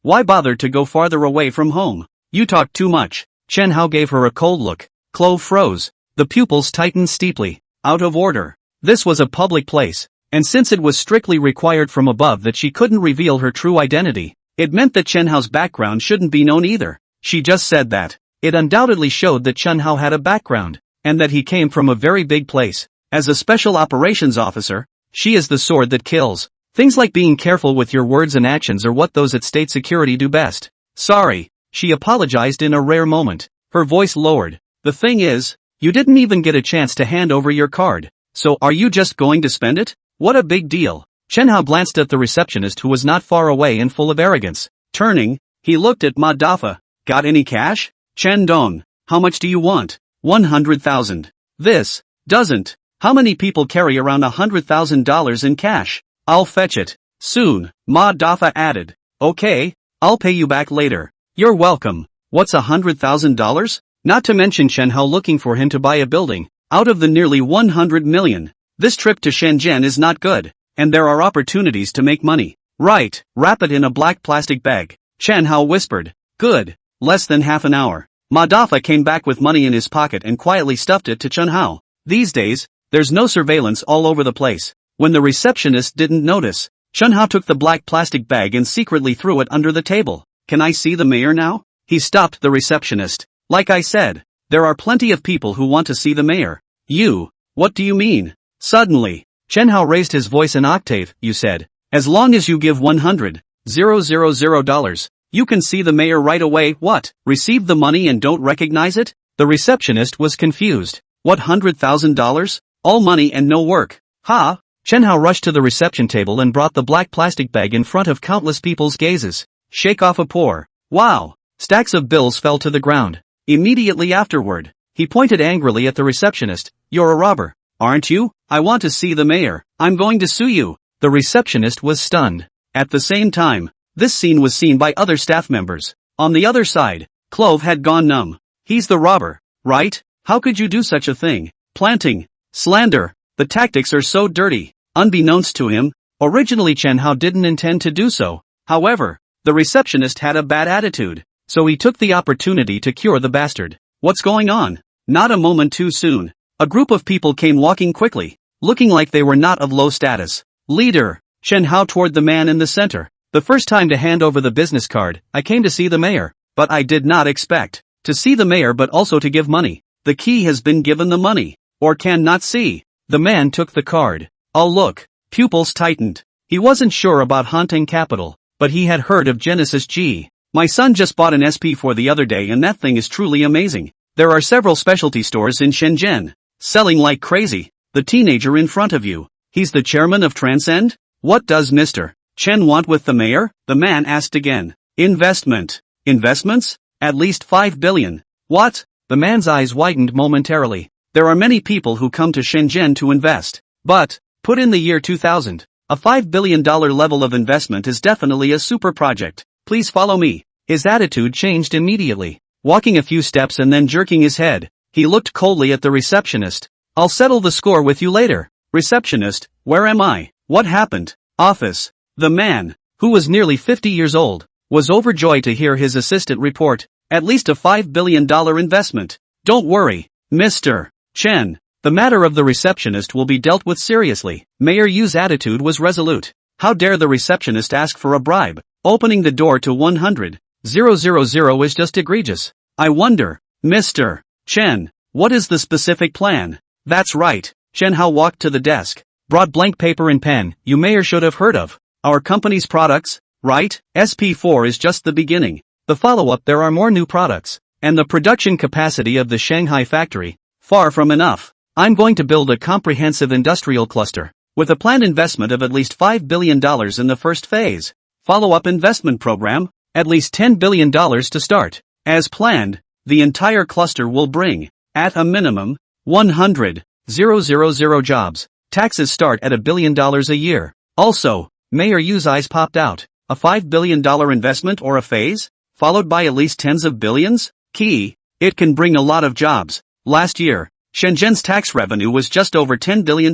S1: Why bother to go farther away from home? You talk too much. Chen Hao gave her a cold look. Clove froze. The pupils tightened steeply. Out of order. This was a public place, and since it was strictly required from above that she couldn't reveal her true identity, it meant that Chen Hao's background shouldn't be known either. She just said that. It undoubtedly showed that Chen Hao had a background, and that he came from a very big place. As a special operations officer, she is the sword that kills. Things like being careful with your words and actions are what those at state security do best. Sorry, she apologized in a rare moment. Her voice lowered. The thing is, you didn't even get a chance to hand over your card. So are you just going to spend it? What a big deal. Chen Hao glanced at the receptionist who was not far away and full of arrogance. Turning, he looked at Ma Dafa. Got any cash? Chen Dong, how much do you want? 100,000. This doesn't. How many people carry around $100,000 in cash? I'll fetch it. Soon, Ma Dafa added. Okay, I'll pay you back later. You're welcome. What's $100,000? Not to mention Chen Hao looking for him to buy a building. Out of the nearly 100 million. This trip to Shenzhen is not good, and there are opportunities to make money. Right, wrap it in a black plastic bag. Chen Hao whispered. Good. Less than half an hour. Ma Dafa came back with money in his pocket and quietly stuffed it to Chen Hao. These days, there's no surveillance all over the place. When the receptionist didn't notice, Chen Hao took the black plastic bag and secretly threw it under the table. Can I see the mayor now? He stopped the receptionist. Like I said, there are plenty of people who want to see the mayor. You, what do you mean? Suddenly, Chen Hao raised his voice an octave. You said, as long as you give $100,000, you can see the mayor right away. What? Receive the money and don't recognize it? The receptionist was confused. What $100,000? All money and no work. Ha! Chen Hao rushed to the reception table and brought the black plastic bag in front of countless people's gazes. Shake off a pour. Wow! Stacks of bills fell to the ground. Immediately afterward, he pointed angrily at the receptionist. You're a robber, aren't you? I want to see the mayor. I'm going to sue you. The receptionist was stunned. At the same time, this scene was seen by other staff members. On the other side, Clove had gone numb. He's the robber, right? How could you do such a thing? Planting. Slander. The tactics are so dirty. Unbeknownst to him, originally Chen Hao didn't intend to do so. However, the receptionist had a bad attitude, so he took the opportunity to cure the bastard. What's going on? Not a moment too soon. A group of people came walking quickly, looking like they were not of low status. Leader. Chen Hao toward the man in the center. The first time to hand over the business card, I came to see the mayor, but I did not expect to see the mayor but also to give money. The key has been given the money, or cannot see. The man took the card. Oh look, pupils tightened. He wasn't sure about Hanting Capital, but he had heard of Genesis G. My son just bought an SP4 the other day and that thing is truly amazing. There are several specialty stores in Shenzhen, selling like crazy. The teenager in front of you, he's the chairman of Transcend? What does Mr. Chen want with the mayor? The man asked again. Investment. Investments? At least 5 billion. What? The man's eyes widened momentarily. There are many people who come to Shenzhen to invest. But, put in the year 2000, a $5 billion level of investment is definitely a super project. Please follow me. His attitude changed immediately. Walking a few steps and then jerking his head, he looked coldly at the receptionist. I'll settle the score with you later. Receptionist, where am I? What happened? Office. The man, who was nearly 50 years old, was overjoyed to hear his assistant report, at least a $5 billion investment. Don't worry, Mr. Chen. The matter of the receptionist will be dealt with seriously. Mayor Yu's attitude was resolute. How dare the receptionist ask for a bribe? Opening the door to 100,000 is just egregious. I wonder, Mr. Chen, what is the specific plan? That's right. Chen Hao walked to the desk, brought blank paper and pen. You may or should have heard of our company's products, right? SP4 is just the beginning. The follow-up, there are more new products, and the production capacity of the Shanghai factory, far from enough. I'm going to build a comprehensive industrial cluster, with a planned investment of at least $5 billion in the first phase. Follow-up investment program, at least $10 billion to start. As planned, the entire cluster will bring, at a minimum, 100,000 jobs. Taxes start at $1 billion a year. Also, Mayor Yu's eyes popped out. A $5 billion investment or a phase? Followed by at least tens of billions? Key, it can bring a lot of jobs. Last year, Shenzhen's tax revenue was just over $10 billion.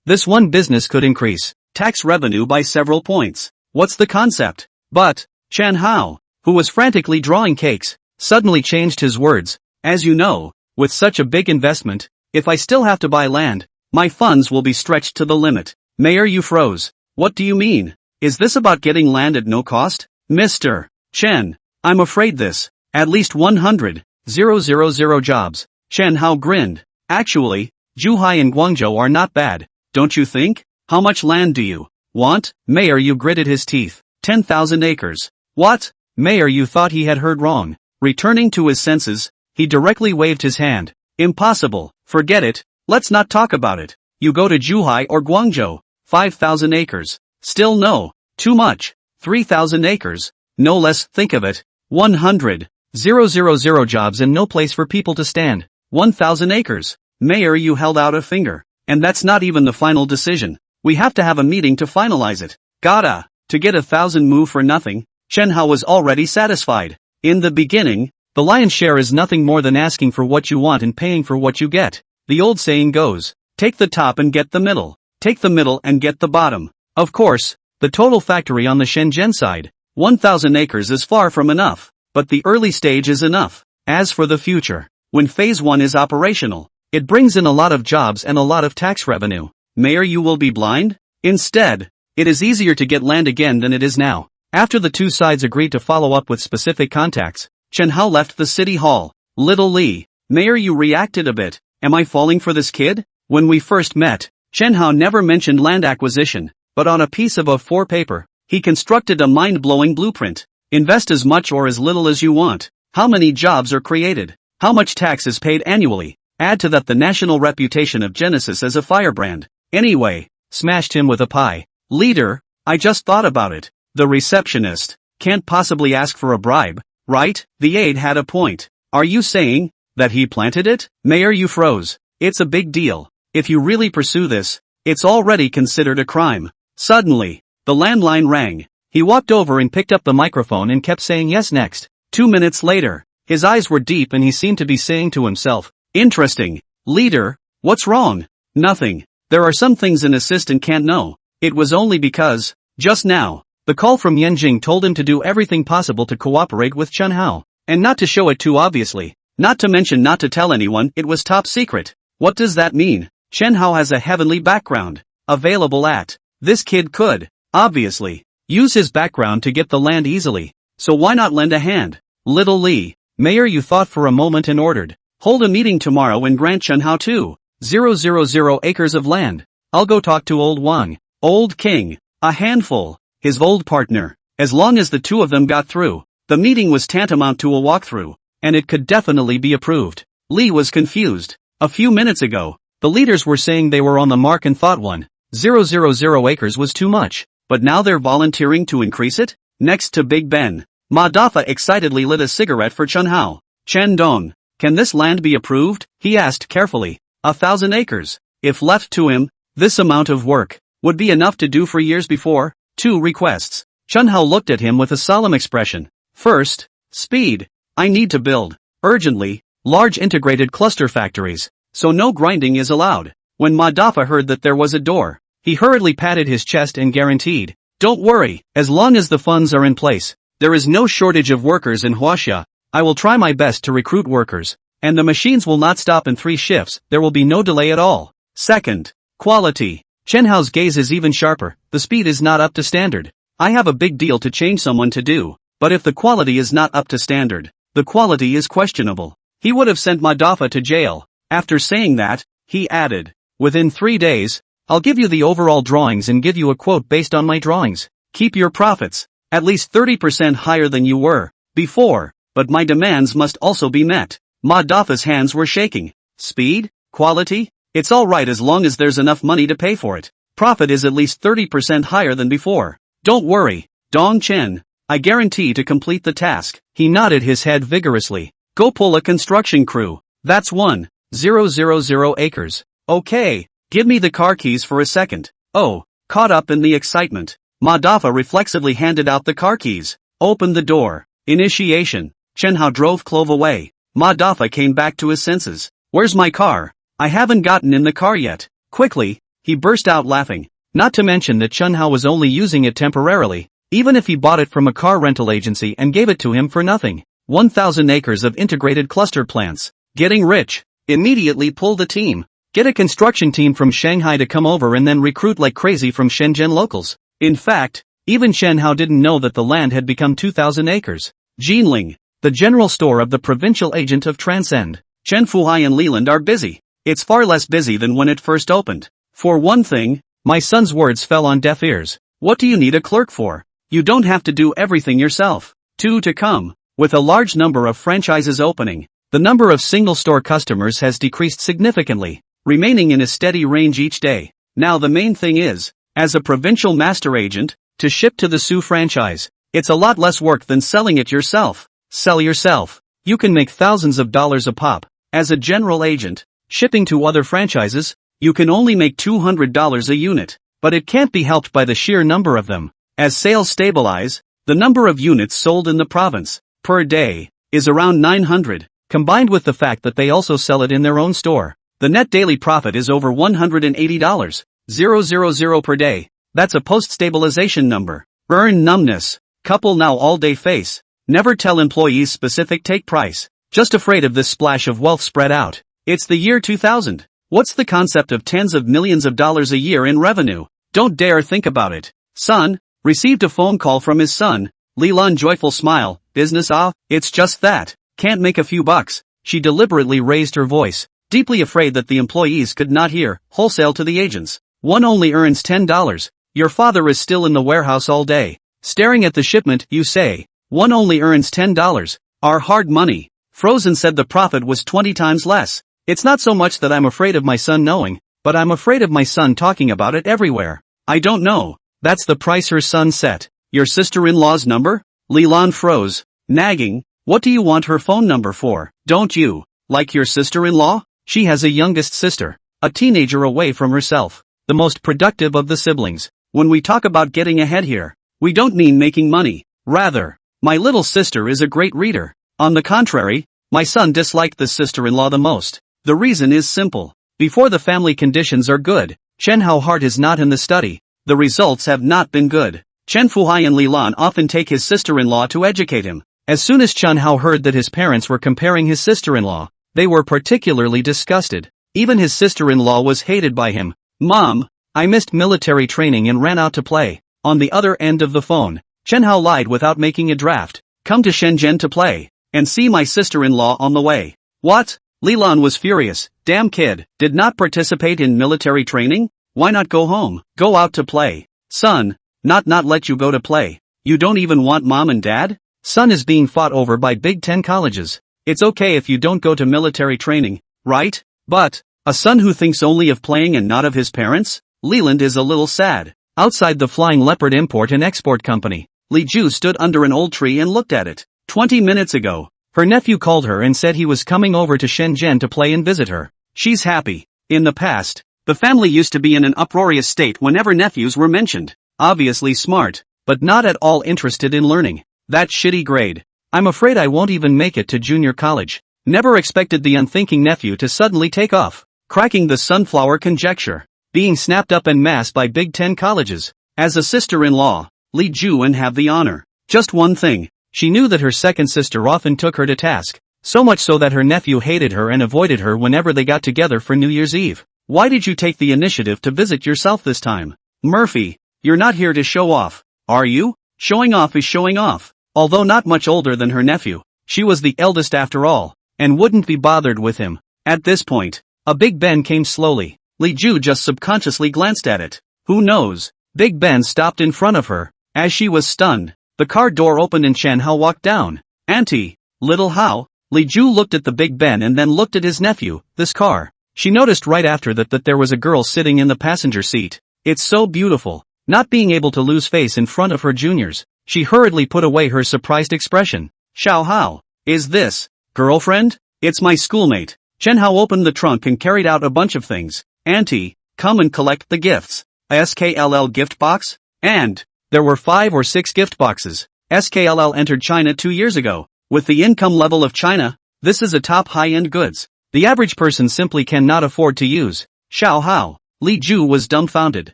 S1: This one business could increase tax revenue by several points. What's the concept? But, Chen Hao, who was frantically drawing cakes, suddenly changed his words. As you know, with such a big investment, if I still have to buy land, my funds will be stretched to the limit. Mayor Yu froze. What do you mean? Is this about getting land at no cost? Mr. Chen, I'm afraid this, at least 100,000 jobs. Chen Hao grinned. Actually, Zhuhai and Guangzhou are not bad, don't you think? How much land do you want? Mayor Yu gritted his teeth. 10,000 acres. What? Mayor Yu thought he had heard wrong. Returning to his senses, he directly waved his hand. Impossible. Forget it. Let's not talk about it. You go to Zhuhai or Guangzhou. 5,000 acres. Still no. Too much. 3,000 acres. No less. Think of it. 100,000 jobs and no place for people to stand. 1,000 acres. Mayor Yu held out a finger. And that's not even the final decision. We have to have a meeting to finalize it. Gotta. To get 1,000 mu for nothing, Chen Hao was already satisfied. In the beginning, the lion's share is nothing more than asking for what you want and paying for what you get. The old saying goes, take the top and get the middle. Take the middle and get the bottom. Of course, the total factory on the Shenzhen side, 1,000 acres is far from enough, but the early stage is enough. As for the future, when phase 1 is operational, it brings in a lot of jobs and a lot of tax revenue. Mayor, you will be blind? Instead, it is easier to get land again than it is now. After the two sides agreed to follow up with specific contacts, Chen Hao left the city hall. Little Li, Mayor, you reacted a bit. Am I falling for this kid? When we first met, Chen Hao never mentioned land acquisition, but on a piece of A4 paper, he constructed a mind-blowing blueprint. Invest as much or as little as you want. How many jobs are created? How much tax is paid annually? Add to that the national reputation of Genesis as a firebrand. Anyway, smashed him with a pie. Leader, I just thought about it. The receptionist can't possibly ask for a bribe, right? The aide had a point. Are you saying that he planted it? Mayor, you froze. It's a big deal. If you really pursue this, it's already considered a crime. Suddenly, the landline rang. He walked over and picked up the microphone and kept saying yes next. 2 minutes later, his eyes were deep and he seemed to be saying to himself, interesting. Leader, what's wrong? Nothing. There are some things an assistant can't know. It was only because, just now, the call from Yanjing told him to do everything possible to cooperate with Chen Hao, and not to show it too obviously. Not to mention not to tell anyone it was top secret. What does that mean? Chen Hao has a heavenly background, available at. This kid could, obviously, use his background to get the land easily. So why not lend a hand? Little Li, Mayor, you thought for a moment and ordered. Hold a meeting tomorrow and grant Chen Hao 2,000 acres of land. I'll go talk to old Wang. Old King, a handful, his old partner. As long as the two of them got through, the meeting was tantamount to a walkthrough, and it could definitely be approved. Li was confused. A few minutes ago, the leaders were saying they were on the mark and thought 1,000 acres was too much, but now they're volunteering to increase it? Next to Big Ben, Ma Dafa excitedly lit a cigarette for Chen Hao. Chen Dong, can this land be approved? He asked carefully. 1,000 acres. If left to him, this amount of work would be enough to do for years before. 2 requests. Chen Hao looked at him with a solemn expression. First, speed. I need to build, urgently, large integrated cluster factories, so no grinding is allowed. When Ma Dafa heard that there was a door, he hurriedly patted his chest and guaranteed, Don't worry, as long as the funds are in place, there is no shortage of workers in Huaxia. I will try my best to recruit workers, and the machines will not stop in 3 shifts, there will be no delay at all. Second, quality. Chen Hao's gaze is even sharper, the speed is not up to standard. I have a big deal to change someone to do, but if the quality is not up to standard, the quality is questionable. He would have sent Madafa to jail. After saying that, he added, within 3 days, I'll give you the overall drawings and give you a quote based on my drawings. Keep your profits, at least 30% higher than you were before, but my demands must also be met. Madafa's hands were shaking. Speed? Quality? It's alright as long as there's enough money to pay for it. Profit is at least 30% higher than before. Don't worry, Dong Chen. I guarantee to complete the task. He nodded his head vigorously. Go pull a construction crew. That's 1,000 acres. Okay, give me the car keys for a second. Oh, caught up in the excitement, Madafa reflexively handed out the car keys. Open the door. Initiation. Chen Hao drove Clove away. Madafa came back to his senses. Where's my car? I haven't gotten in the car yet. Quickly, he burst out laughing. Not to mention that Chen Hao was only using it temporarily, even if he bought it from a car rental agency and gave it to him for nothing. 1,000 acres of integrated cluster plants. Getting rich. Immediately pull the team. Get a construction team from Shanghai to come over and then recruit like crazy from Shenzhen locals. In fact, even Chen Hao didn't know that the land had become 2,000 acres. Jinling, the general store of the provincial agent of Transcend. Chen Fuhai and Leland are busy. It's far less busy than when it first opened. For one thing, my son's words fell on deaf ears. What do you need a clerk for? You don't have to do everything yourself. 2 to come. With a large number of franchises opening, the number of single-store customers has decreased significantly, remaining in a steady range each day. Now the main thing is, as a provincial master agent, to ship to the Su franchise. It's a lot less work than selling it yourself. Sell yourself. You can make thousands of dollars a pop. As a general agent, shipping to other franchises, you can only make $200 a unit. But it can't be helped by the sheer number of them. As sales stabilize, the number of units sold in the province, per day, is around 900. Combined with the fact that they also sell it in their own store, the net daily profit is over $180,000 per day. That's a post-stabilization number. Earn numbness. Couple now all-day face. Never tell employees specific take price. Just afraid of this splash of wealth spread out. It's the year 2000. What's the concept of tens of millions of dollars a year in revenue? Don't dare think about it. Son, received a phone call from his son. Leland joyful smile. Business it's just that. Can't make a few bucks. She deliberately raised her voice, deeply afraid that the employees could not hear, wholesale to the agents. One only earns $10. Your father is still in the warehouse all day. Staring at the shipment, you say. One only earns $10. Our hard money. Frozen said the profit was 20 times less. It's not so much that I'm afraid of my son knowing, but I'm afraid of my son talking about it everywhere. I don't know. That's the price her son set. Your sister-in-law's number? Leland froze, nagging. What do you want her phone number for? Don't you like your sister-in-law? She has a youngest sister, a teenager away from herself, the most productive of the siblings. When we talk about getting ahead here, we don't mean making money. Rather, my little sister is a great reader. On the contrary, my son disliked the sister-in-law the most. The reason is simple. Before the family conditions are good, Chen Hao heart is not in the study. The results have not been good. Chen Fuhai and Li Lan often take his sister-in-law to educate him. As soon as Chen Hao heard that his parents were comparing his sister-in-law, they were particularly disgusted. Even his sister-in-law was hated by him. Mom, I missed military training and ran out to play. On the other end of the phone, Chen Hao lied without making a draft. Come to Shenzhen to play, and see my sister-in-law on the way. What? Li Lan was furious. Damn kid, did not participate in military training? Why not go home? Go out to play. Son, not let you go to play. You don't even want mom and dad? Son is being fought over by Big Ten colleges. It's okay if you don't go to military training, right? But, a son who thinks only of playing and not of his parents? Leland is a little sad. Outside the Flying Leopard Import and Export Company, Li Ju stood under an old tree and looked at it. 20 minutes ago, her nephew called her and said he was coming over to Shenzhen to play and visit her. She's happy. In the past, the family used to be in an uproarious state whenever nephews were mentioned. Obviously smart, but not at all interested in learning. That shitty grade. I'm afraid I won't even make it to junior college. Never expected the unthinking nephew to suddenly take off. Cracking the sunflower conjecture. Being snapped up en masse by Big Ten colleges. As a sister-in-law, Li Ju and have the honor. Just one thing, she knew that her second sister often took her to task, so much so that her nephew hated her and avoided her whenever they got together for New Year's Eve. Why did you take the initiative to visit yourself this time? Murphy, you're not here to show off, are you? Showing off is showing off. Although not much older than her nephew, she was the eldest after all, and wouldn't be bothered with him. At this point, a Big Ben came slowly. Li Ju just subconsciously glanced at it. Who knows? Big Ben stopped in front of her. As she was stunned, the car door opened and Chen Hao walked down. Auntie, little Hao. Li Ju looked at the Big Ben and then looked at his nephew. This car. She noticed right after that there was a girl sitting in the passenger seat. It's so beautiful. Not being able to lose face in front of her juniors, she hurriedly put away her surprised expression. Xiao Hao, is this girlfriend? It's my schoolmate. Chen Hao opened the trunk and carried out a bunch of things. Auntie, come and collect the gifts. A SKLL gift box? And there were 5 or 6 gift boxes. SKLL entered China 2 years ago. With the income level of China, this is a top high-end goods. The average person simply cannot afford to use. Xiao Hao. Li Ju was dumbfounded.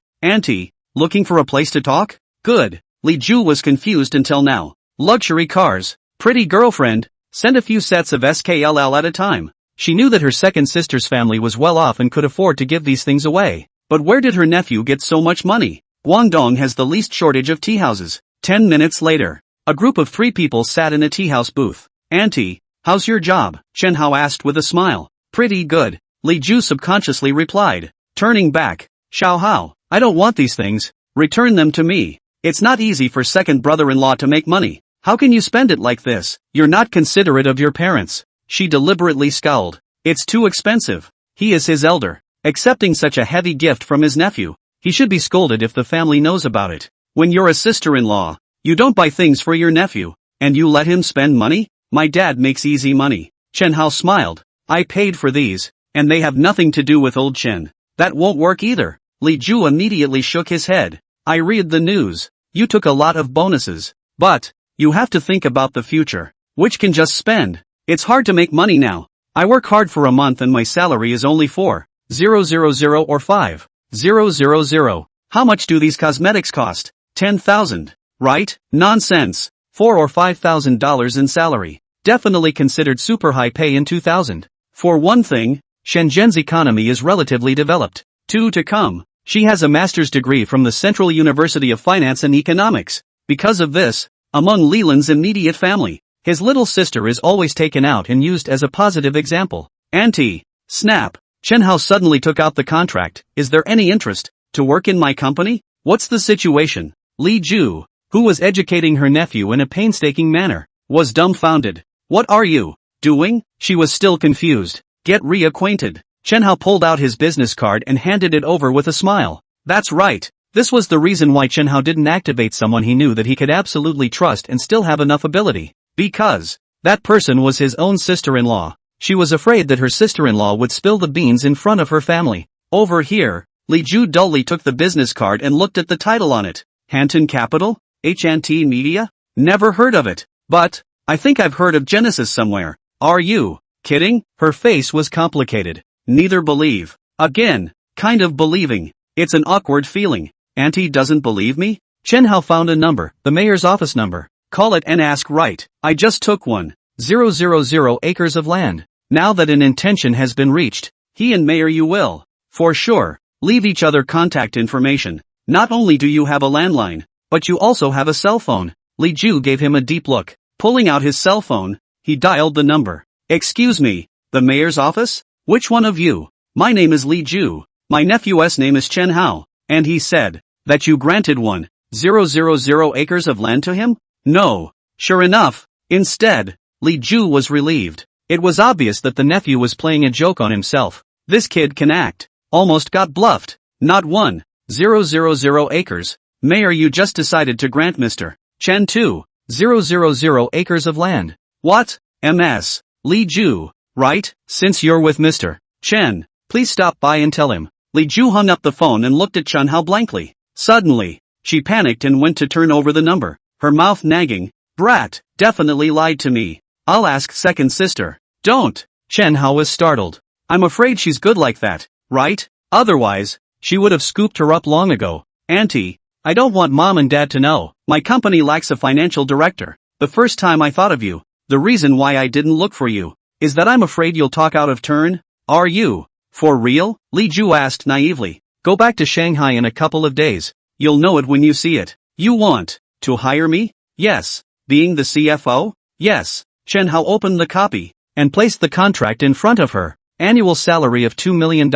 S1: Auntie, looking for a place to talk? Good. Li Ju was confused until now. Luxury cars. Pretty girlfriend. Send a few sets of SKLL at a time. She knew that her second sister's family was well off and could afford to give these things away. But where did her nephew get so much money? Guangdong has the least shortage of tea houses. 10 minutes later, a group of 3 people sat in a tea house booth. Auntie, how's your job? Chen Hao asked with a smile. Pretty good. Li Ju subconsciously replied. Turning back. Xiao Hao, I don't want these things. Return them to me. It's not easy for second brother-in-law to make money. How can you spend it like this? You're not considerate of your parents. She deliberately scowled. It's too expensive. He is his elder. Accepting such a heavy gift from his nephew, he should be scolded if the family knows about it. When you're a sister-in-law, you don't buy things for your nephew, and you let him spend money? My dad makes easy money. Chen Hao smiled. I paid for these, and they have nothing to do with old Chen. That won't work either. Li Ju immediately shook his head. I read the news. You took a lot of bonuses. But you have to think about the future. Which can just spend. It's hard to make money now. I work hard for a month and my salary is only 4,000 or 5,000. How much do these cosmetics cost? 10,000. Right? Nonsense. $4,000 or $5,000 in salary. Definitely considered super high pay in 2000. For one thing, Shenzhen's economy is relatively developed. 2 to come. She has a master's degree from the Central University of Finance and Economics. Because of this, among Leland's immediate family, his little sister is always taken out and used as a positive example. Auntie. Snap. Chen Hao suddenly took out the contract. Is there any interest to work in my company? What's the situation? Li Ju, who was educating her nephew in a painstaking manner, was dumbfounded. What are you doing? She was still confused. Get reacquainted. Chen Hao pulled out his business card and handed it over with a smile. That's right. This was the reason why Chen Hao didn't activate someone he knew that he could absolutely trust and still have enough ability. Because that person was his own sister-in-law. She was afraid that her sister-in-law would spill the beans in front of her family. Over here, Li Ju dully took the business card and looked at the title on it. Hanton Capital? HNT Media? Never heard of it. But I think I've heard of Genesis somewhere. Are you kidding? Her face was complicated. Neither believe. Again, kind of believing. It's an awkward feeling. Auntie doesn't believe me? Chen Hao found a number, the mayor's office number. Call it and ask right. I just took 1,000 acres of land. Now that an intention has been reached, he and mayor you will, for sure, leave each other contact information. Not only do you have a landline, but you also have a cell phone. Li Ju gave him a deep look. Pulling out his cell phone, he dialed the number. Excuse me, the mayor's office? Which one of you? My name is Li Ju. My nephew's name is Chen Hao. And he said that you granted 1,000 acres of land to him? No. Sure enough. Instead, Li Ju was relieved. It was obvious that the nephew was playing a joke on himself. This kid can act. Almost got bluffed. Not 1,000 acres. Mayor, you just decided to grant Mr. Chen 2,000 acres of land. What? MS. Li Ju, right? Since you're with Mr. Chen, please stop by and tell him. Li Ju hung up the phone and looked at Chen Hao blankly. Suddenly, she panicked and went to turn over the number, her mouth nagging. Brat, definitely lied to me. I'll ask second sister. Don't. Chen Hao was startled. I'm afraid she's good like that, right? Otherwise, she would have scooped her up long ago. Auntie, I don't want mom and dad to know. My company lacks a financial director. The first time I thought of you, the reason why I didn't look for you, is that I'm afraid you'll talk out of turn. Are you? For real? Li Ju asked naively. Go back to Shanghai in a couple of days. You'll know it when you see it. You want to hire me? Yes. Being the CFO? Yes. Chen Hao opened the copy and placed the contract in front of her. Annual salary of $2 million.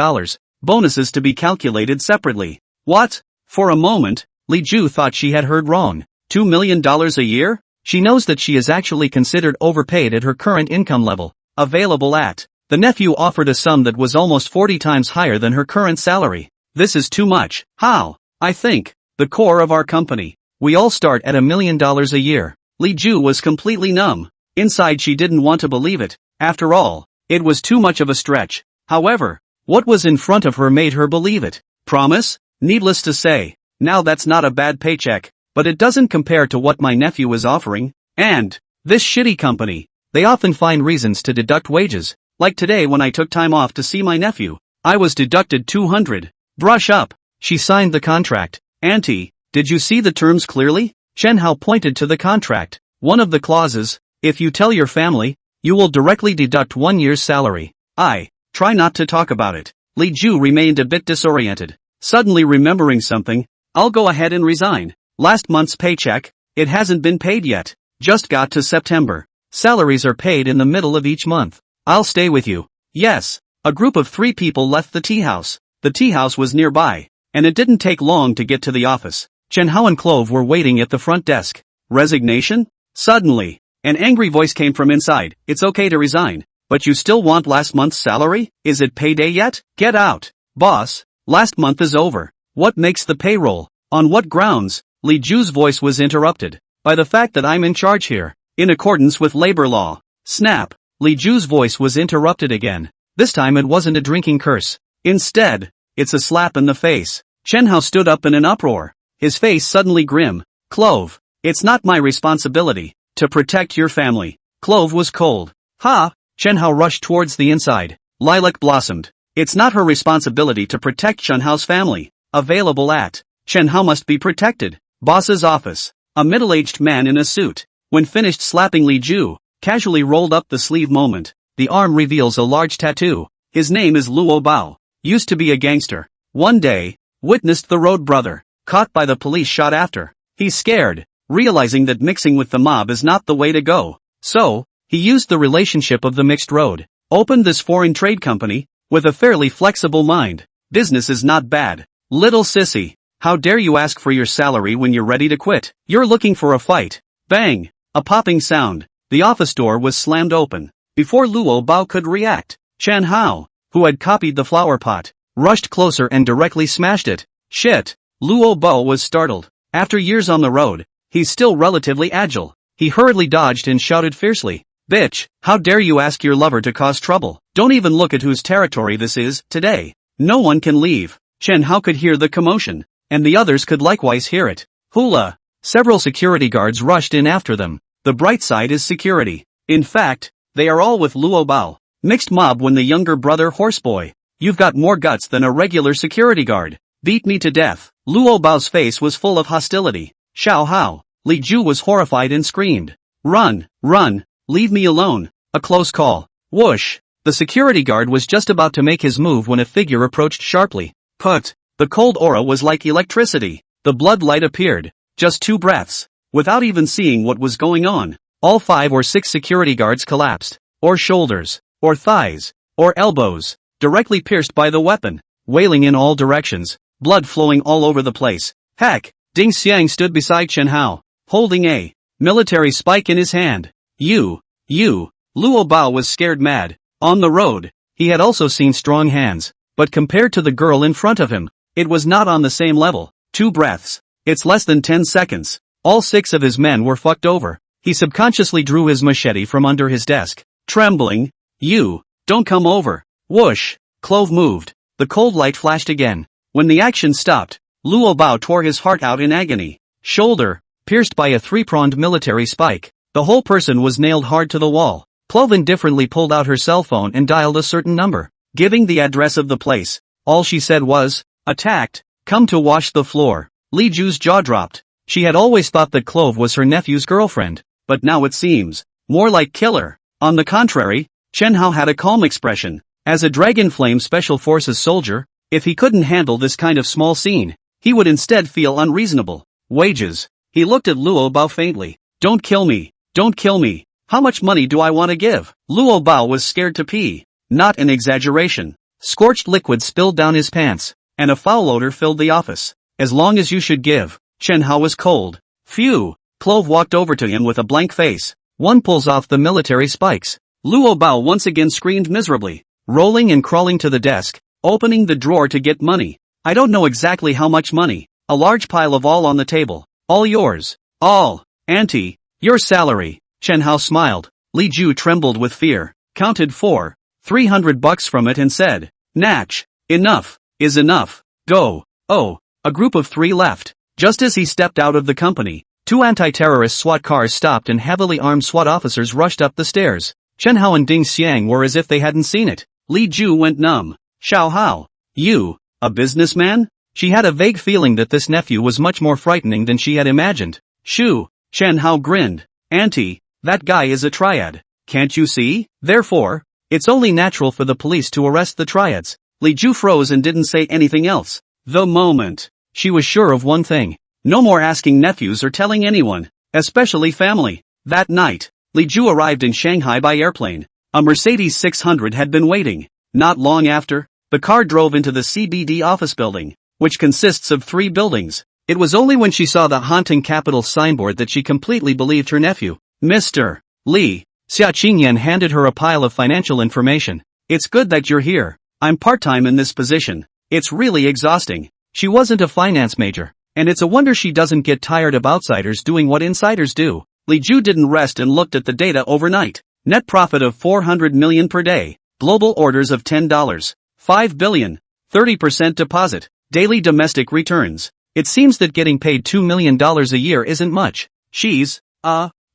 S1: Bonuses to be calculated separately. What? For a moment, Li Ju thought she had heard wrong. $2 million a year? She knows that she is actually considered overpaid at her current income level. Available at. The nephew offered a sum that was almost 40 times higher than her current salary. This is too much. How? I think. The core of our company. We all start at $1 million a year. Li Ju was completely numb. Inside she didn't want to believe it. After all, it was too much of a stretch. However, what was in front of her made her believe it. Promise? Needless to say, now that's not a bad paycheck, but it doesn't compare to what my nephew is offering. And this shitty company, they often find reasons to deduct wages. Like today when I took time off to see my nephew, I was deducted $200. Brush up. She signed the contract. Auntie, did you see the terms clearly? Chen Hao pointed to the contract. One of the clauses, if you tell your family, you will directly deduct 1 year's salary. Try not to talk about it. Li Ju remained a bit disoriented. Suddenly remembering something, I'll go ahead and resign. Last month's paycheck, it hasn't been paid yet. Just got to September. Salaries are paid in the middle of each month. I'll stay with you. Yes. A group of 3 people left the tea house. The tea house was nearby, and it didn't take long to get to the office. Chen Hao and Clove were waiting at the front desk. Resignation? Suddenly, an angry voice came from inside. It's okay to resign, but you still want last month's salary? Is it payday yet? Get out. Boss, last month is over. What makes the payroll? On what grounds? Li Ju's voice was interrupted. By the fact that I'm in charge here. In accordance with labor law. Snap. Li Ju's voice was interrupted again. This time it wasn't a drinking curse. Instead, it's a slap in the face. Chen Hao stood up in an uproar. His face suddenly grim. Clove, it's not my responsibility to protect your family. Clove was cold. Ha! Chen Hao rushed towards the inside. Lilac blossomed. It's not her responsibility to protect Chen Hao's family. Available at. Chen Hao must be protected. Boss's office. A middle-aged man in a suit. When finished slapping Li Ju, casually rolled up the sleeve moment. The arm reveals a large tattoo. His name is Luo Bao. Used to be a gangster. One day, witnessed the road brother. Caught by the police shot after. He's scared, realizing that mixing with the mob is not the way to go. So, he used the relationship of the mixed road. Opened this foreign trade company, with a fairly flexible mind. Business is not bad. Little sissy, how dare you ask for your salary when you're ready to quit? You're looking for a fight. Bang! A popping sound. The office door was slammed open. Before Luo Bao could react, Chen Hao, who had copied the flower pot, rushed closer and directly smashed it. Shit! Luo Bao was startled. After years on the road, he's still relatively agile. He hurriedly dodged and shouted fiercely. Bitch, how dare you ask your lover to cause trouble? Don't even look at whose territory this is. Today, no one can leave. Chen Hao could hear the commotion, and the others could likewise hear it. Hula! Several security guards rushed in after them. The bright side is security. In fact, they are all with Luo Bao. Mixed mob when the younger brother horseboy. You've got more guts than a regular security guard. Beat me to death. Luo Bao's face was full of hostility. Xiao Hao. Li Ju was horrified and screamed. Run, run, leave me alone. A close call. Whoosh. The security guard was just about to make his move when a figure approached sharply. Put. The cold aura was like electricity. The blood light appeared. Just 2 breaths. Without even seeing what was going on, all 5 or 6 security guards collapsed. Or shoulders. Or thighs. Or elbows. Directly pierced by the weapon. Wailing in all directions. Blood flowing all over the place. Heck! Ding Xiang stood beside Chen Hao, holding a military spike in his hand. You. Luo Bao was scared mad. On the road, he had also seen strong hands, but compared to the girl in front of him, it was not on the same level. 2 breaths. It's less than 10 seconds. All 6 of his men were fucked over. He subconsciously drew his machete from under his desk. Trembling. You. Don't come over. Whoosh. Clove moved. The cold light flashed again. When the action stopped, Luo Bao tore his heart out in agony. Shoulder, pierced by a 3-pronged military spike. The whole person was nailed hard to the wall. Clove indifferently pulled out her cell phone and dialed a certain number. Giving the address of the place, all she said was, attacked, come to wash the floor. Li Ju's jaw dropped. She had always thought that Clove was her nephew's girlfriend, but now it seems more like killer. On the contrary, Chen Hao had a calm expression. As a Dragon Flame Special Forces soldier, if he couldn't handle this kind of small scene, he would instead feel unreasonable. Wages. He looked at Luo Bao faintly. Don't kill me. Don't kill me. How much money do I want to give? Luo Bao was scared to pee. Not an exaggeration. Scorched liquid spilled down his pants, and a foul odor filled the office. As long as you should give. Chen Hao was cold. Phew. Clove walked over to him with a blank face. One pulls off the military spikes. Luo Bao once again screamed miserably, rolling and crawling to the desk, opening the drawer to get money. I don't know exactly how much money. A large pile of all on the table. All yours. All. Auntie. Your salary. Chen Hao smiled. Li Ju trembled with fear, counted $300 from it and said, Natch. Enough. Is enough. Go. Oh. A group of 3 left. Just as he stepped out of the company, 2 anti-terrorist SWAT cars stopped and heavily armed SWAT officers rushed up the stairs. Chen Hao and Ding Xiang were as if they hadn't seen it. Li Ju went numb. Xiao Hao. You, a businessman? She had a vague feeling that this nephew was much more frightening than she had imagined. Shoo. Chen Hao grinned. Auntie, that guy is a triad. Can't you see? Therefore, it's only natural for the police to arrest the triads. Li Ju froze and didn't say anything else. The moment. She was sure of one thing. No more asking nephews or telling anyone, especially family. That night, Li Ju arrived in Shanghai by airplane. A Mercedes 600 had been waiting. Not long after, the car drove into the CBD office building, which consists of 3 buildings. It was only when she saw the haunting capital signboard that she completely believed her nephew. Mr. Li. Xia Qingyan handed her a pile of financial information. It's good that you're here. I'm part-time in this position. It's really exhausting. She wasn't a finance major, and it's a wonder she doesn't get tired of outsiders doing what insiders do. Li Ju didn't rest and looked at the data overnight. Net profit of 400 million per day. Global orders of $10. 5 billion. 30% deposit. Daily domestic returns. It seems that getting paid $2 million a year isn't much. She's,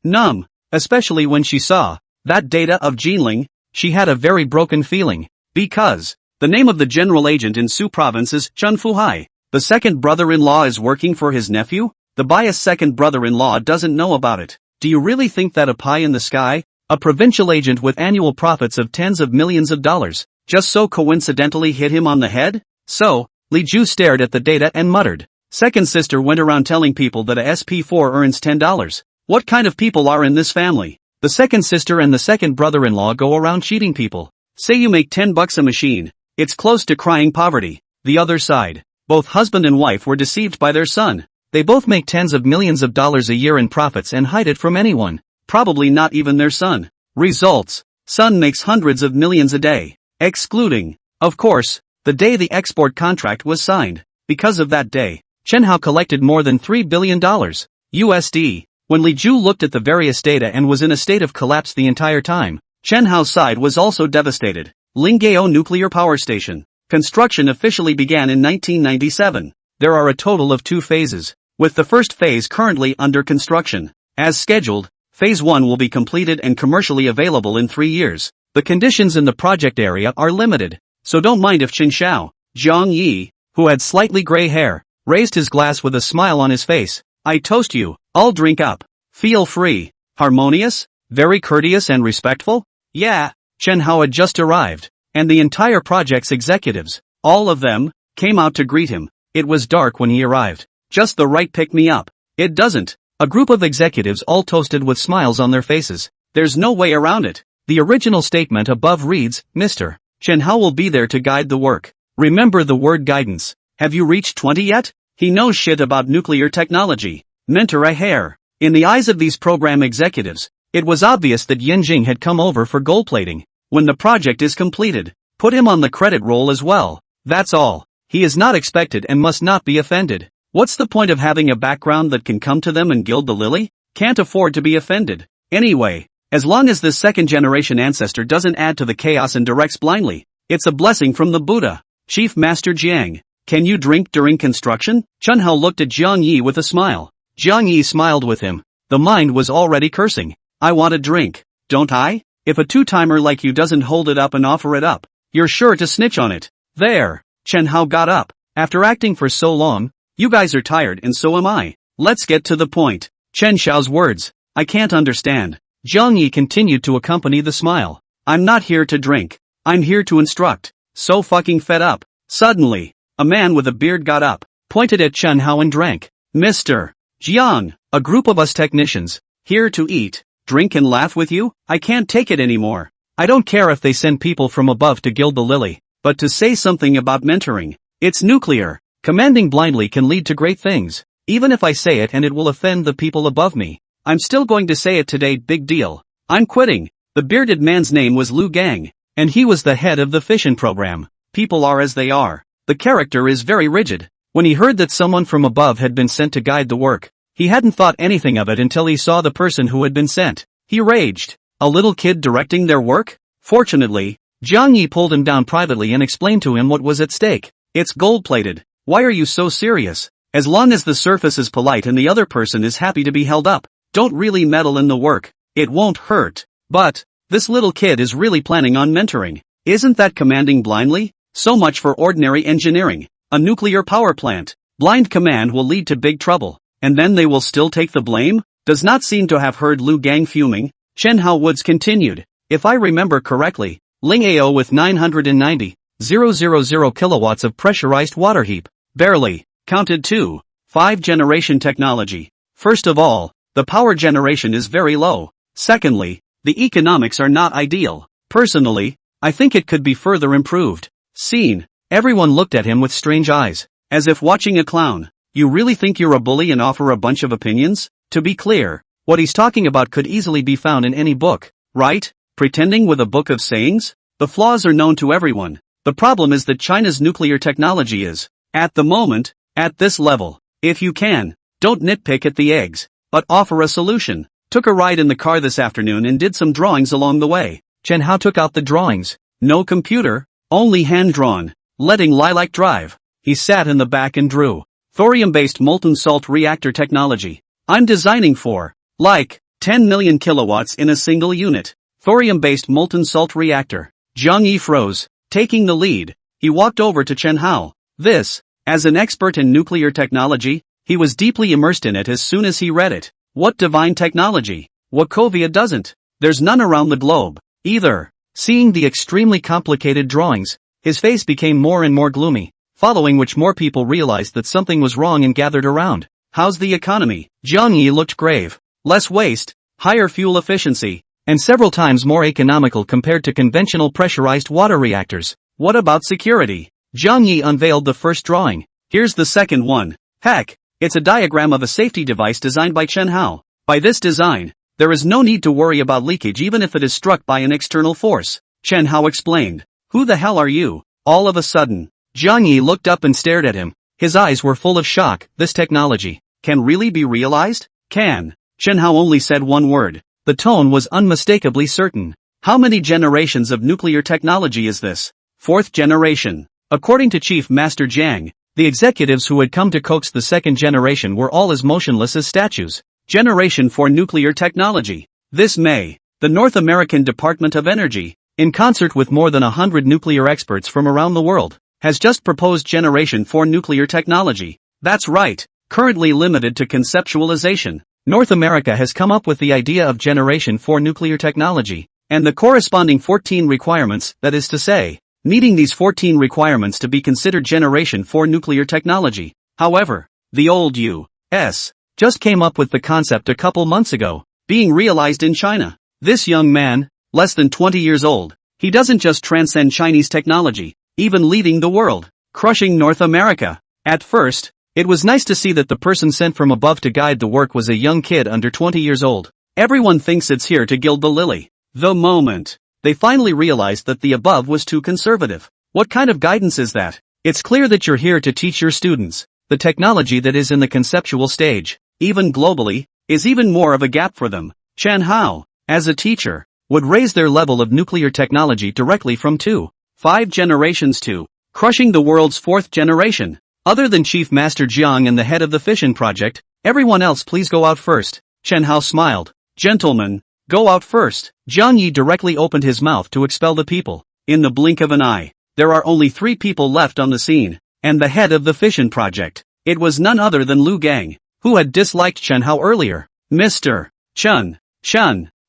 S1: numb. Especially when she saw that data of Jinling. She had a very broken feeling. Because the name of the general agent in Su province is Chun Fuhai. The second brother-in-law is working for his nephew? The biased second brother-in-law doesn't know about it. Do you really think that a pie in the sky, a provincial agent with annual profits of tens of millions of dollars, just so coincidentally hit him on the head? So, Li Ju stared at the data and muttered. Second sister went around telling people that a SP4 earns $10. What kind of people are in this family? The second sister and the second brother-in-law go around cheating people. Say you make $10 a machine. It's close to crying poverty. The other side. Both husband and wife were deceived by their son. They both make tens of millions of dollars a year in profits and hide it from anyone. Probably not even their son. Results. Son makes hundreds of millions a day. Excluding, of course, the day the export contract was signed. Because of that day, Chen Hao collected more than $3 billion. USD. When Li Ju looked at the various data and was in a state of collapse the entire time, Chen Hao's side was also devastated. Linggao Nuclear Power Station. Construction officially began in 1997. There are a total of 2 phases, with the first phase currently under construction. As scheduled, Phase 1 will be completed and commercially available in 3 years. The conditions in the project area are limited, so don't mind if Qin Xiao. Zhang Yi, who had slightly gray hair, raised his glass with a smile on his face. I toast you. I'll drink up. Feel free. Harmonious? Very courteous and respectful? Yeah. Chen Hao had just arrived, and the entire project's executives, all of them, came out to greet him. It was dark when he arrived. Just the right pick-me-up. It doesn't. A group of executives all toasted with smiles on their faces. There's no way around it. The original statement above reads, Mr. Chen Hao will be there to guide the work. Remember the word guidance. Have you reached 20 yet? He knows shit about nuclear technology. Mentor a hair. In the eyes of these program executives, it was obvious that Yanjing had come over for gold plating. When the project is completed, put him on the credit roll as well. That's all. He is not expected and must not be offended. What's the point of having a background that can come to them and gild the lily? Can't afford to be offended. Anyway, as long as this second-generation ancestor doesn't add to the chaos and directs blindly, it's a blessing from the Buddha. Chief Master Jiang, can you drink during construction? Chen Hao looked at Jiang Yi with a smile. Jiang Yi smiled with him. The mind was already cursing. I want a drink, don't I? If a two-timer like you doesn't hold it up and offer it up, you're sure to snitch on it. There. Chen Hao got up. After acting for so long, You guys are tired and so am I. Let's get to the point. Chen Xiao's words. I can't understand. Zhang Yi continued to accompany the smile. I'm not here to drink. I'm here to instruct. So fucking fed up. Suddenly, a man with a beard got up, pointed at Chen Hao and drank. Mr. Jiang, a group of us technicians, here to eat, drink and laugh with you? I can't take it anymore. I don't care if they send people from above to gild the lily, but to say something about mentoring, it's nuclear. Commanding blindly can lead to great things. Even if I say it and it will offend the people above me, I'm still going to say it today. Big deal. I'm quitting. The bearded man's name was Lu Gang, and he was the head of the fission program. People are as they are. The character is very rigid. When he heard that someone from above had been sent to guide the work, he hadn't thought anything of it until he saw the person who had been sent. He raged. A little kid directing their work? Fortunately, Zhang Yi pulled him down privately and explained to him what was at stake. It's gold-plated. Why are you so serious? As long as the surface is polite and the other person is happy to be held up, don't really meddle in the work. It won't hurt. But, this little kid is really planning on mentoring. Isn't that commanding blindly? So much for ordinary engineering. A nuclear power plant. Blind command will lead to big trouble. And then they will still take the blame? Does not seem to have heard Lu Gang fuming. Chen Hao Woods continued. If I remember correctly, Ling AO with 990,000 kilowatts of pressurized water heap. Barely. Counted 2. 5 generation technology. First of all, the power generation is very low. Secondly, the economics are not ideal. Personally, I think it could be further improved. Scene. Everyone looked at him with strange eyes, as if watching a clown. You really think you're a bully and offer a bunch of opinions? To be clear, what he's talking about could easily be found in any book, right? Pretending with a book of sayings? The flaws are known to everyone. The problem is that China's nuclear technology is, at the moment, at this level. If you can, don't nitpick at the eggs, but offer a solution. Took a ride in the car this afternoon and did some drawings along the way. Chen Hao took out the drawings. No computer, only hand-drawn. Letting Lilac drive. He sat in the back and drew. Thorium-based molten salt reactor technology. I'm designing for, like, 10 million kilowatts in a single unit. Thorium-based molten salt reactor. Zhang Yi froze, taking the lead. He walked over to Chen Hao. This, as an expert in nuclear technology, he was deeply immersed in it as soon as he read it. What divine technology? Wachovia doesn't. There's none around the globe, either. Seeing the extremely complicated drawings, his face became more and more gloomy, following which more people realized that something was wrong and gathered around. How's the economy? Zhang Yi looked grave. Less waste, higher fuel efficiency, and several times more economical compared to conventional pressurized water reactors. What about security? Zhang Yi unveiled the first drawing. Here's the second one. Heck, it's a diagram of a safety device designed by Chen Hao. By this design, there is no need to worry about leakage even if it is struck by an external force. Chen Hao explained. Who the hell are you? All of a sudden, Zhang Yi looked up and stared at him. His eyes were full of shock. This technology can really be realized? Can. Chen Hao only said one word. The tone was unmistakably certain. How many generations of nuclear technology is this? 4th generation. According to Chief Master Jiang, the executives who had come to coax the 2nd generation were all as motionless as statues. Generation 4 nuclear technology. This May, the North American Department of Energy, in concert with more than 100 nuclear experts from around the world, has just proposed Generation 4 nuclear technology. That's right, currently limited to conceptualization. North America has come up with the idea of Generation 4 nuclear technology, and the corresponding 14 requirements, that is to say, needing these 14 requirements to be considered Generation 4 nuclear technology. However, the old U.S. just came up with the concept a couple months ago, being realized in China. This young man, less than 20 years old, he doesn't just transcend Chinese technology, even leading the world, crushing North America. At first, it was nice to see that the person sent from above to guide the work was a young kid under 20 years old. Everyone thinks it's here to gild the lily. The moment they finally realized that the above was too conservative. What kind of guidance is that? It's clear that you're here to teach your students. The technology that is in the conceptual stage, even globally, is even more of a gap for them. Chen Hao, as a teacher, would raise their level of nuclear technology directly from 5 generations to crushing the world's 4th generation. Other than Chief Master Jiang and the head of the fission project, everyone else please go out first. Chen Hao smiled. Gentlemen, go out first. Zhang Yi directly opened his mouth to expel the people. In the blink of an eye, there are only 3 people left on the scene, and the head of the fission project. It was none other than Lu Gang, who had disliked Chen Hao earlier. Mr. Chen.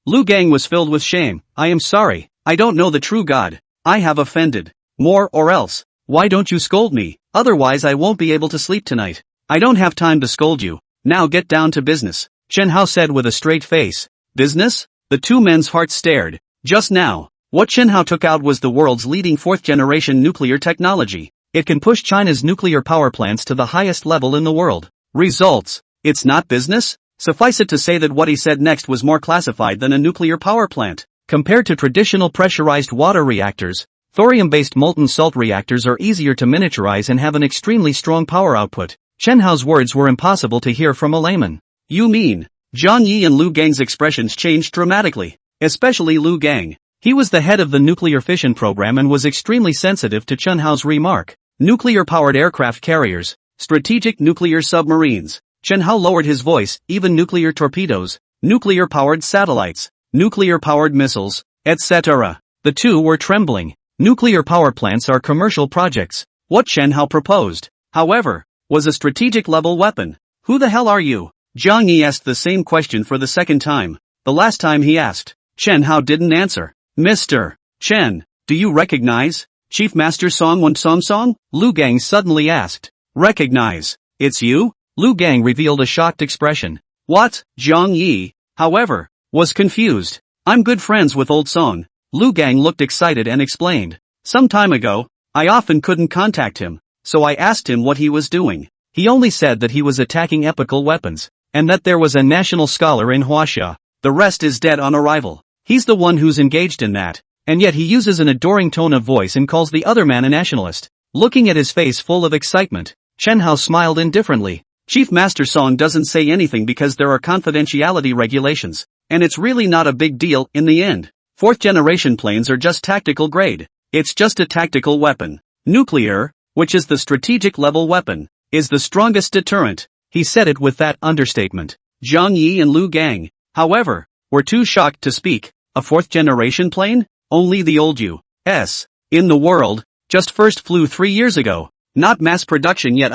S1: Lu Gang was filled with shame. I am sorry, I don't know the true God. I have offended. More or else. Why don't you scold me? Otherwise I won't be able to sleep tonight. I don't have time to scold you. Now get down to business, Chen Hao said with a straight face. Business? The two men's hearts stared. Just now, what Chen Hao took out was the world's leading fourth-generation nuclear technology. It can push China's nuclear power plants to the highest level in the world. Results. It's not business? Suffice it to say that what he said next was more classified than a nuclear power plant. Compared to traditional pressurized water reactors, thorium-based molten salt reactors are easier to miniaturize and have an extremely strong power output. Chen Hao's words were impossible to hear from a layman. You mean? Zhang Yi and Lu Gang's expressions changed dramatically, especially Lu Gang. He was the head of the nuclear fission program and was extremely sensitive to Chen Hao's remark. Nuclear-powered aircraft carriers, strategic nuclear submarines. Chen Hao lowered his voice, even nuclear torpedoes, nuclear-powered satellites, nuclear-powered missiles, etc. The two were trembling. Nuclear power plants are commercial projects. What Chen Hao proposed, however, was a strategic-level weapon. Who the hell are you? Zhang Yi asked the same question for the second time. The last time he asked, Chen Hao didn't answer. Mr. Chen, do you recognize Chief Master Song? Lu Gang suddenly asked. Recognize? It's you? Lu Gang revealed a shocked expression. What? Zhang Yi, however, was confused. I'm good friends with old Song. Lu Gang looked excited and explained. Some time ago, I often couldn't contact him, so I asked him what he was doing. He only said that he was attacking epical weapons, and that there was a national scholar in Huaxia. The rest is dead on arrival. He's the one who's engaged in that, and yet he uses an adoring tone of voice and calls the other man a nationalist. Looking at his face full of excitement, Chen Hao smiled indifferently. Chief Master Song doesn't say anything because there are confidentiality regulations, and it's really not a big deal in the end. Fourth-generation planes are just tactical grade. It's just a tactical weapon. Nuclear, which is the strategic-level weapon, is the strongest deterrent. He said it with that understatement. Zhang Yi and Lu Gang, however, were too shocked to speak. A fourth-generation plane? Only the old U.S. in the world, just first flew 3 years ago. Not mass production yet.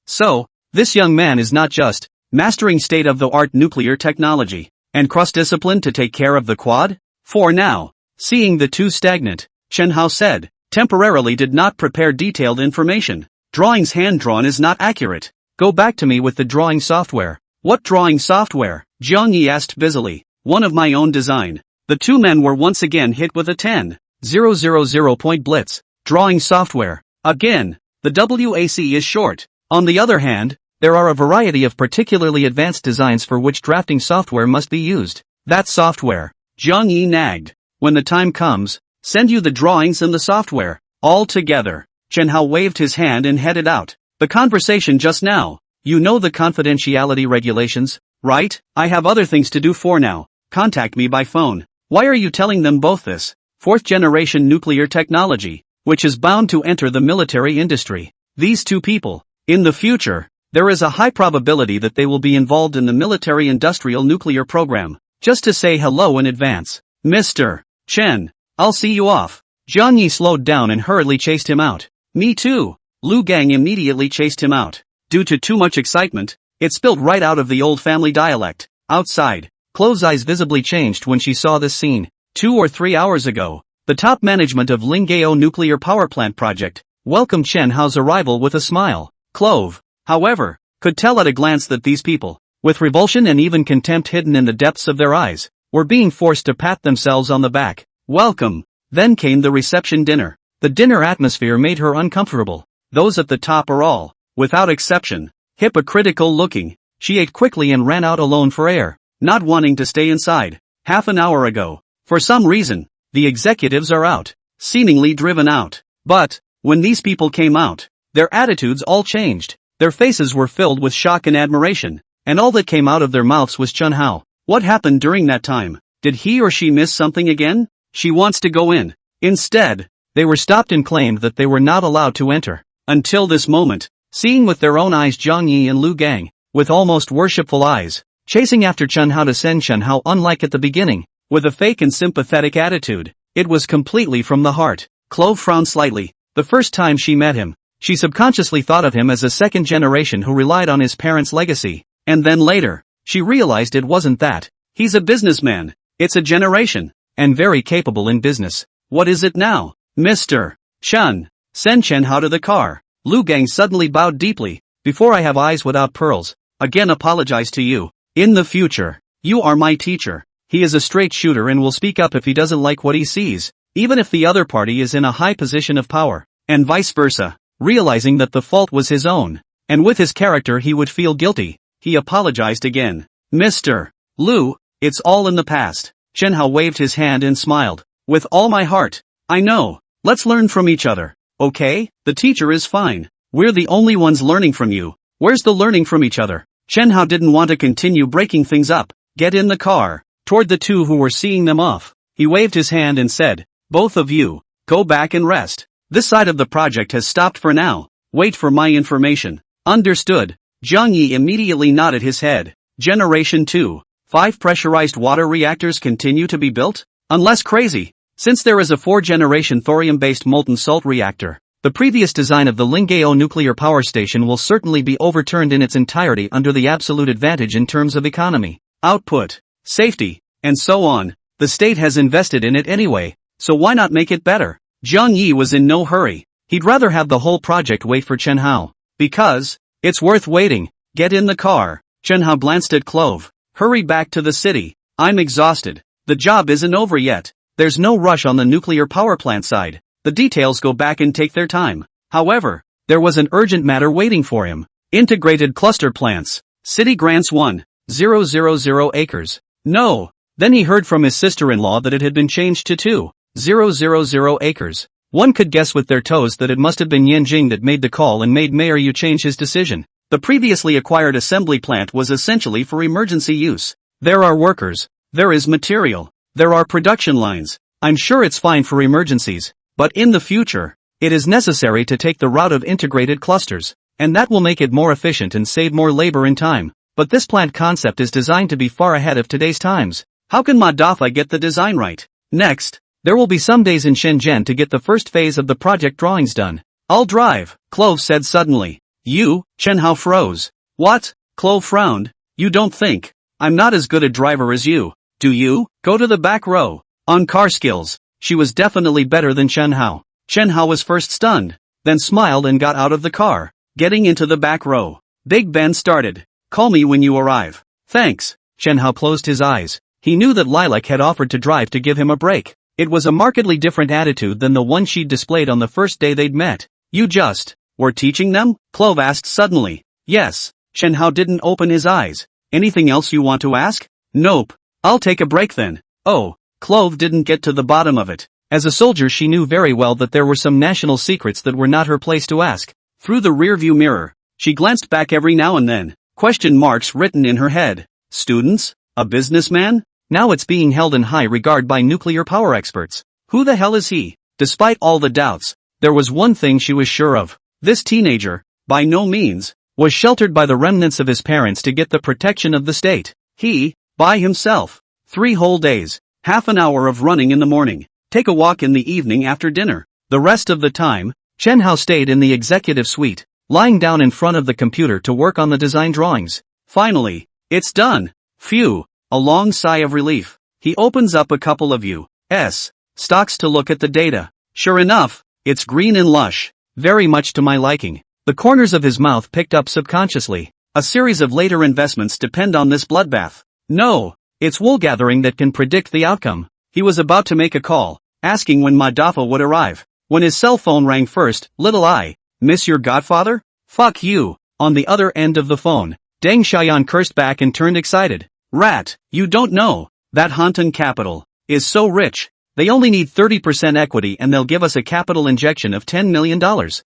S1: So, this young man is not just mastering state-of-the-art nuclear technology and cross-discipline to take care of the Quad? For now, seeing the two stagnant, Chen Hao said, temporarily did not prepare detailed information. Drawings hand-drawn is not accurate. Go back to me with the drawing software. What drawing software? Zhang Yi asked busily. One of my own design. The two men were once again hit with a 10,000 point blitz. Drawing software. Again, the WAC is short. On the other hand, there are a variety of particularly advanced designs for which drafting software must be used. That software, Zhang Yi nagged. When the time comes, send you the drawings and the software, all together. Chen Hao waved his hand and headed out. The conversation just now. You know the confidentiality regulations, right? I have other things to do for now. Contact me by phone. Why are you telling them both this? Fourth-generation nuclear technology, which is bound to enter the military industry. These two people, in the future, there is a high probability that they will be involved in the military-industrial nuclear program. Just to say hello in advance. Mr. Chen, I'll see you off. Zhang Yi slowed down and hurriedly chased him out. Me too. Lu Gang immediately chased him out. Due to too much excitement, it spilled right out of the old family dialect. Outside, Chloe's eyes visibly changed when she saw this scene. 2 or 3 hours ago, the top management of Linggao nuclear power plant project welcomed Chen Hao's arrival with a smile. Clove, however, could tell at a glance that these people, with revulsion and even contempt hidden in the depths of their eyes, were being forced to pat themselves on the back. Welcome. Then came the reception dinner. The dinner atmosphere made her uncomfortable. Those at the top are all, without exception, hypocritical looking. She ate quickly and ran out alone for air, not wanting to stay inside. Half an hour ago, for some reason, the executives are out, seemingly driven out. But, when these people came out, their attitudes all changed. Their faces were filled with shock and admiration, and all that came out of their mouths was Chen Hao. What happened during that time? Did he or she miss something again? She wants to go in. Instead, they were stopped and claimed that they were not allowed to enter. Until this moment, seeing with their own eyes Zhang Yi and Lu Gang, with almost worshipful eyes, chasing after Chen Hao to send Chen Hao unlike at the beginning, with a fake and sympathetic attitude. It was completely from the heart. Chloe frowned slightly. The first time she met him, She subconsciously thought of him as a second generation who relied on his parents' legacy. And then later, she realized it wasn't that. He's a businessman. It's a generation. And very capable in business. What is it now? Mr. Chen. Send Chen Hao to the car. Lu Gang suddenly bowed deeply. Before I have eyes without pearls, again apologize to you. In the future, you are my teacher. He is a straight shooter and will speak up if he doesn't like what he sees, even if the other party is in a high position of power, and vice versa. Realizing that the fault was his own, and with his character he would feel guilty, he apologized again. Mr. Lu, it's all in the past. Chen Hao waved his hand and smiled. With all my heart. I know. Let's learn from each other. Okay? The teacher is fine. We're the only ones learning from you. Where's the learning from each other? Chen Hao didn't want to continue breaking things up. Get in the car. Toward the two who were seeing them off, he waved his hand and said, both of you, go back and rest. This side of the project has stopped for now. Wait for my information. Understood. Zhang Yi immediately nodded his head. Generation 2. 5 pressurized water reactors continue to be built? Unless crazy. Since there is a 4th-generation thorium-based molten salt reactor, the previous design of the Lingao nuclear power station will certainly be overturned in its entirety under the absolute advantage in terms of economy, output, safety, and so on. The state has invested in it anyway, so why not make it better? Zhang Yi was in no hurry. He'd rather have the whole project wait for Chen Hao. Because, it's worth waiting. Get in the car. Chen Hao glanced at Clove. Hurry back to the city. I'm exhausted. The job isn't over yet. There's no rush on the nuclear power plant side. The details go back and take their time. However, there was an urgent matter waiting for him. Integrated cluster plants. City grants 1,000 acres. No. Then he heard from his sister-in-law that it had been changed to 2,000 acres. One could guess with their toes that it must have been Yan Jing that made the call and made Mayor Yu change his decision. The previously acquired assembly plant was essentially for emergency use. There are workers. There is material. There are production lines. I'm sure it's fine for emergencies. But in the future, it is necessary to take the route of integrated clusters. And that will make it more efficient and save more labor and time. But this plant concept is designed to be far ahead of today's times. How can Ma Dafei get the design right? Next, there will be some days in Shenzhen to get the first phase of the project drawings done. I'll drive, Clove said suddenly. You? Chen Hao froze. What? Clove frowned. You don't think I'm not as good a driver as you, do you? Go to the back row. On car skills, she was definitely better than Chen Hao. Chen Hao was first stunned, then smiled and got out of the car. Getting into the back row, Big Ben started. Call me when you arrive. Thanks. Chen Hao closed his eyes. He knew that Lilac had offered to drive to give him a break. It was a markedly different attitude than the one she'd displayed on the first day they'd met. You just were teaching them? Clove asked suddenly. Yes. Chen Hao didn't open his eyes. Anything else you want to ask? Nope. I'll take a break then. Oh. Clove didn't get to the bottom of it. As a soldier she knew very well that there were some national secrets that were not her place to ask. Through the rearview mirror, she glanced back every now and then. Question marks written in her head. Students? A businessman? Now it's being held in high regard by nuclear power experts. Who the hell is he? Despite all the doubts, there was one thing she was sure of. This teenager, by no means, was sheltered by the remnants of his parents to get the protection of the state. He, by himself. 3 whole days. Half an hour of running in the morning. Take a walk in the evening after dinner. The rest of the time, Chen Hao stayed in the executive suite, lying down in front of the computer to work on the design drawings. Finally, it's done. Phew. A long sigh of relief. He opens up a couple of U.S. stocks to look at the data. Sure enough, it's green and lush. Very much to my liking. The corners of his mouth picked up subconsciously. A series of later investments depend on this bloodbath. No, it's wool gathering that can predict the outcome. He was about to make a call, asking when Ma Dafei would arrive, when his cell phone rang first. Little I, miss your godfather? Fuck you. On the other end of the phone, Deng Xiaoyan cursed back and turned excited. Rat, you don't know. That Hanton Capital is so rich. They only need 30% equity and they'll give us a capital injection of $10 million.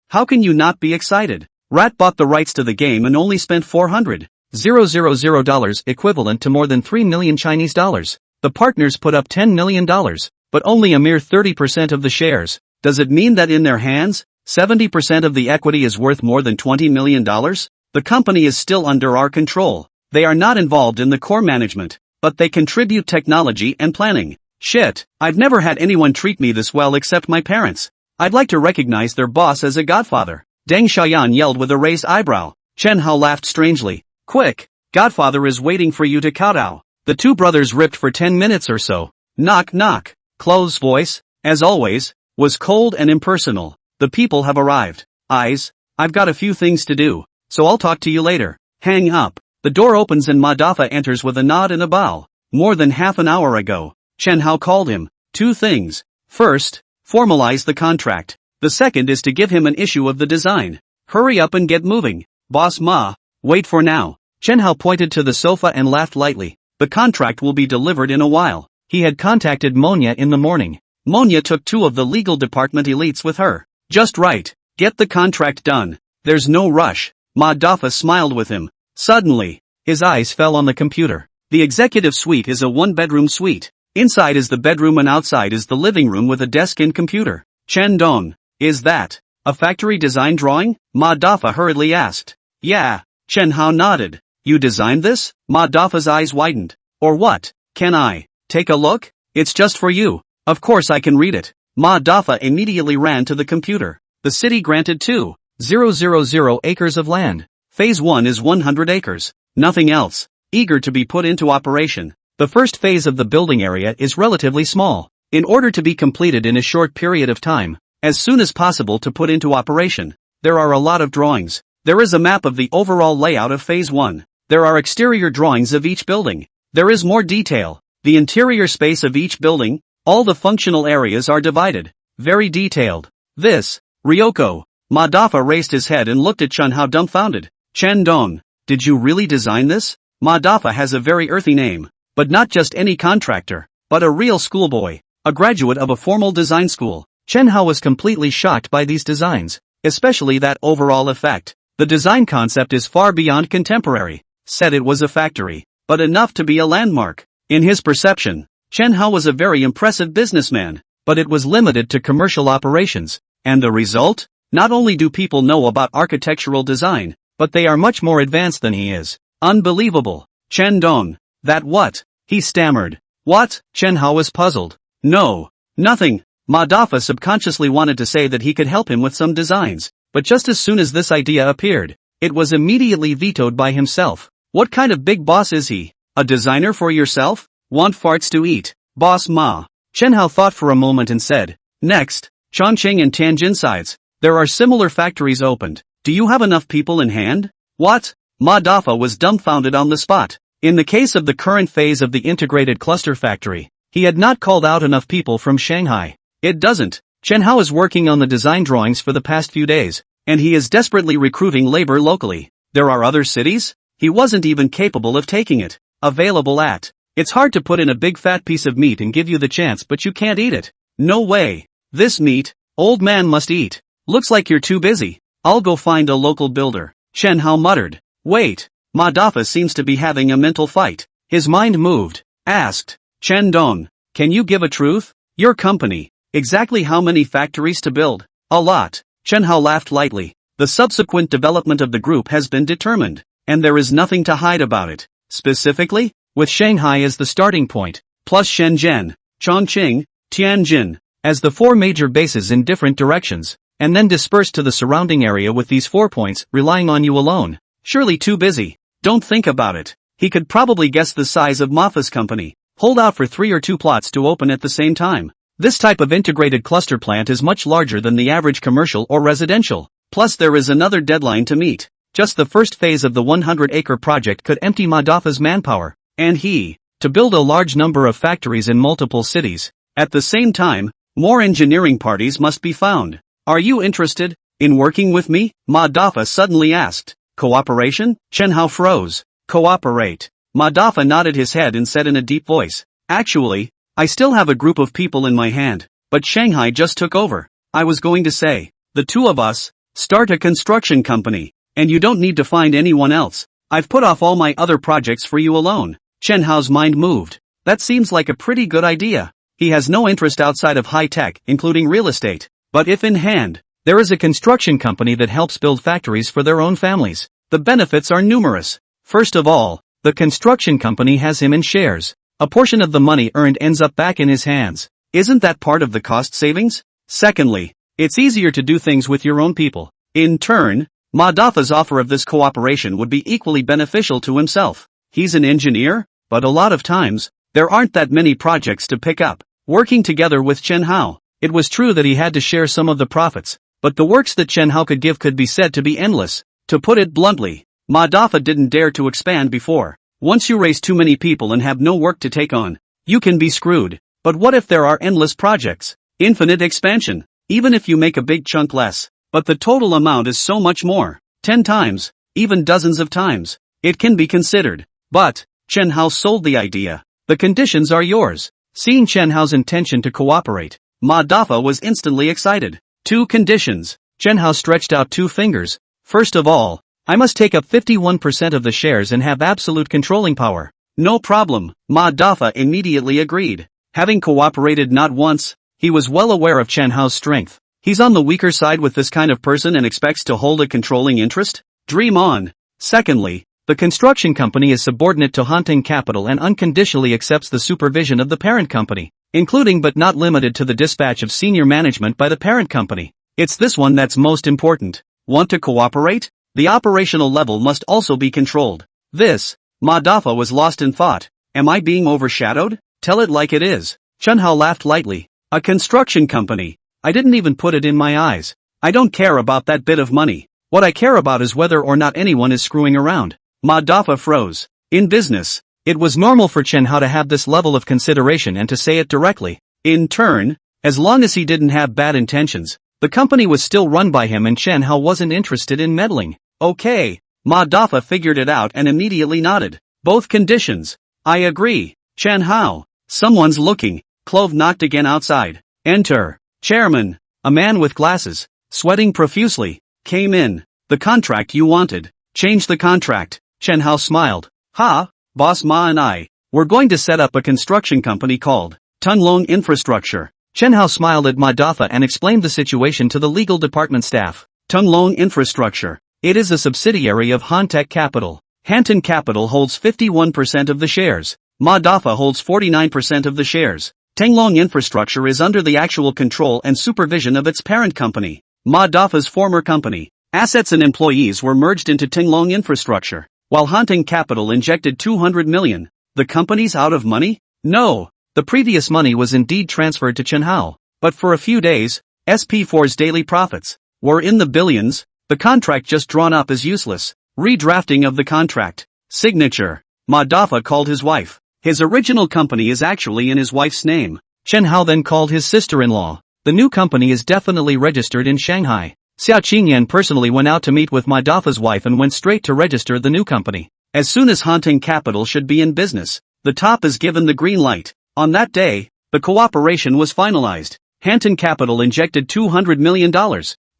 S1: How can you not be excited? Rat bought the rights to the game and only spent $400,000 equivalent to more than 3 million Chinese dollars. The partners put up $10 million, but only a mere 30% of the shares. Does it mean that in their hands, 70% of the equity is worth more than $20 million? The company is still under our control. They are not involved in the core management, but they contribute technology and planning. Shit, I've never had anyone treat me this well except my parents. I'd like to recognize their boss as a godfather. Deng Xiaoyan yelled with a raised eyebrow. Chen Hao laughed strangely. Quick! Godfather is waiting for you to kowtow. The two brothers ripped for 10 minutes or so. Knock knock. Chloe's voice, as always, was cold and impersonal. The people have arrived. I've got a few things to do, so I'll talk to you later. Hang up. The door opens and Ma Dafa enters with a nod and a bow. More than half an hour ago, Chen Hao called him. 2 things. First, formalize the contract. The second is to give him an issue of the design. Hurry up and get moving. Boss Ma, wait for now. Chen Hao pointed to the sofa and laughed lightly. The contract will be delivered in a while. He had contacted Monya in the morning. Monya took 2 of the legal department elites with her. Just right. Get the contract done. There's no rush. Ma Dafa smiled with him. Suddenly, his eyes fell on the computer. The executive suite is a 1-bedroom suite. Inside is the bedroom and outside is the living room with a desk and computer. Chen Dong, is that a factory design drawing? Ma Dafa hurriedly asked. Yeah. Chen Hao nodded. You designed this? Ma Dafa's eyes widened. Or what? Can I take a look? It's just for you. Of course I can read it. Ma Dafa immediately ran to the computer. The city granted 2,000 acres of land. Phase 1 is 100 acres. Nothing else. Eager to be put into operation. The first phase of the building area is relatively small. In order to be completed in a short period of time, as soon as possible to put into operation, there are a lot of drawings. There is a map of the overall layout of Phase 1. There are exterior drawings of each building. There is more detail. The interior space of each building, all the functional areas are divided. Very detailed. This, Ryoko. Ma Dafa raised his head and looked at Chen Hao dumbfounded. Chen Dong, did you really design this? Ma Dafa has a very earthy name. But not just any contractor, but a real schoolboy, a graduate of a formal design school. Chen Hao was completely shocked by these designs, especially that overall effect. The design concept is far beyond contemporary. Said it was a factory, but enough to be a landmark. In his perception, Chen Hao was a very impressive businessman, but it was limited to commercial operations. And the result? Not only do people know about architectural design, but they are much more advanced than he is. Unbelievable. Chen Dong. That what? He stammered. What? Chen Hao was puzzled. No. Nothing. Ma Dafa subconsciously wanted to say that he could help him with some designs, but just as soon as this idea appeared, it was immediately vetoed by himself. What kind of big boss is he? A designer for yourself? Want farts to eat? Boss Ma. Chen Hao thought for a moment and said, next, Chongqing and Tianjin sides. There are similar factories opened. Do you have enough people in hand? What? Ma Dafa was dumbfounded on the spot. In the case of the current phase of the integrated cluster factory, he had not called out enough people from Shanghai. It doesn't. Chen Hao is working on the design drawings for the past few days, and he is desperately recruiting labor locally. There are other cities? He wasn't even capable of taking it. Available at. It's hard to put in a big fat piece of meat and give you the chance but you can't eat it. No way. This meat, old man must eat. Looks like you're too busy. I'll go find a local builder. Chen Hao muttered. Wait. Ma Dafa seems to be having a mental fight. His mind moved. Asked. Chen Dong, can you give a truth? Your company. Exactly how many factories to build? A lot. Chen Hao laughed lightly. The subsequent development of the group has been determined, and there is nothing to hide about it. Specifically, with Shanghai as the starting point, plus Shenzhen, Chongqing, Tianjin, as the 4 major bases in different directions, and then dispersed to the surrounding area with these 4 points, relying on you alone. Surely too busy. Don't think about it. He could probably guess the size of Mafa's company. Hold out for 3 or 2 plots to open at the same time. This type of integrated cluster plant is much larger than the average commercial or residential. Plus there is another deadline to meet. Just the first phase of the 100-acre project could empty Ma Dafa's manpower, and to build a large number of factories in multiple cities. At the same time, more engineering parties must be found. Are you interested in working with me? Ma Dafa suddenly asked. Cooperation? Chen Hao froze. Cooperate. Ma Dafa nodded his head and said in a deep voice. Actually, I still have a group of people in my hand, but Shanghai just took over. I was going to say, the 2 of us, start a construction company, and you don't need to find anyone else. I've put off all my other projects for you alone. Chen Hao's mind moved. That seems like a pretty good idea. He has no interest outside of high tech, including real estate. But if in hand, there is a construction company that helps build factories for their own families, the benefits are numerous. First of all, the construction company has him in shares. A portion of the money earned ends up back in his hands. Isn't that part of the cost savings? Secondly, it's easier to do things with your own people. In turn, Ma Doffa's offer of this cooperation would be equally beneficial to himself. He's an engineer, but a lot of times, there aren't that many projects to pick up. Working together with Chen Hao, it was true that he had to share some of the profits, but the works that Chen Hao could give could be said to be endless. To put it bluntly, Ma Doffa didn't dare to expand before. Once you raise too many people and have no work to take on, you can be screwed. But what if there are endless projects? Infinite expansion. Even if you make a big chunk less, but the total amount is so much more. 10 times, even dozens of times. It can be considered. But Chen Hao sold the idea. The conditions are yours. Seeing Chen Hao's intention to cooperate, Ma Doffa was instantly excited. 2 conditions. Chen Hao stretched out 2 fingers. First of all, I must take up 51% of the shares and have absolute controlling power. No problem, Ma Doffa immediately agreed. Having cooperated not once, he was well aware of Chen Hao's strength. He's on the weaker side with this kind of person and expects to hold a controlling interest? Dream on. Secondly, the construction company is subordinate to Hanting Capital and unconditionally accepts the supervision of the parent company, including but not limited to the dispatch of senior management by the parent company. It's this one that's most important. Want to cooperate? The operational level must also be controlled. Ma Doffa was lost in thought. Am I being overshadowed? Tell it like it is. Chen Hao laughed lightly. A construction company. I didn't even put it in my eyes. I don't care about that bit of money. What I care about is whether or not anyone is screwing around. Ma Doffa froze. In business, it was normal for Chen Hao to have this level of consideration and to say it directly. In turn, as long as he didn't have bad intentions, the company was still run by him and Chen Hao wasn't interested in meddling. Okay. Ma Doffa figured it out and immediately nodded. Both conditions. I agree. Chen Hao. Someone's looking. Clove knocked again outside. Enter. Chairman, a man with glasses, sweating profusely, came in. The contract you wanted. Change the contract. Chen Hao smiled. Ha, boss Ma and I, we're going to set up a construction company called Tunlong Infrastructure. Chen Hao smiled at Ma Doffa and explained the situation to the legal department staff. Tunlong Infrastructure. It is a subsidiary of Hantek Capital. Hanton Capital holds 51% of the shares. Ma Doffa holds 49% of the shares. Tunlong Infrastructure is under the actual control and supervision of its parent company, Ma Doffa's former company. Assets and employees were merged into Tunlong Infrastructure, while Hanting Capital injected 200 million. The company's out of money? No. The previous money was indeed transferred to Chen Hao, but for a few days, SP4's daily profits were in the billions. The contract just drawn up is useless. Redrafting of the contract. Signature. Ma Doffa called his wife. His original company is actually in his wife's name. Chen Hao then called his sister-in-law. The new company is definitely registered in Shanghai. Xia Qingyan personally went out to meet with Ma Doffa's wife and went straight to register the new company. As soon as Hanting Capital should be in business, the top is given the green light. On that day, the cooperation was finalized. Hanting Capital injected $200 million.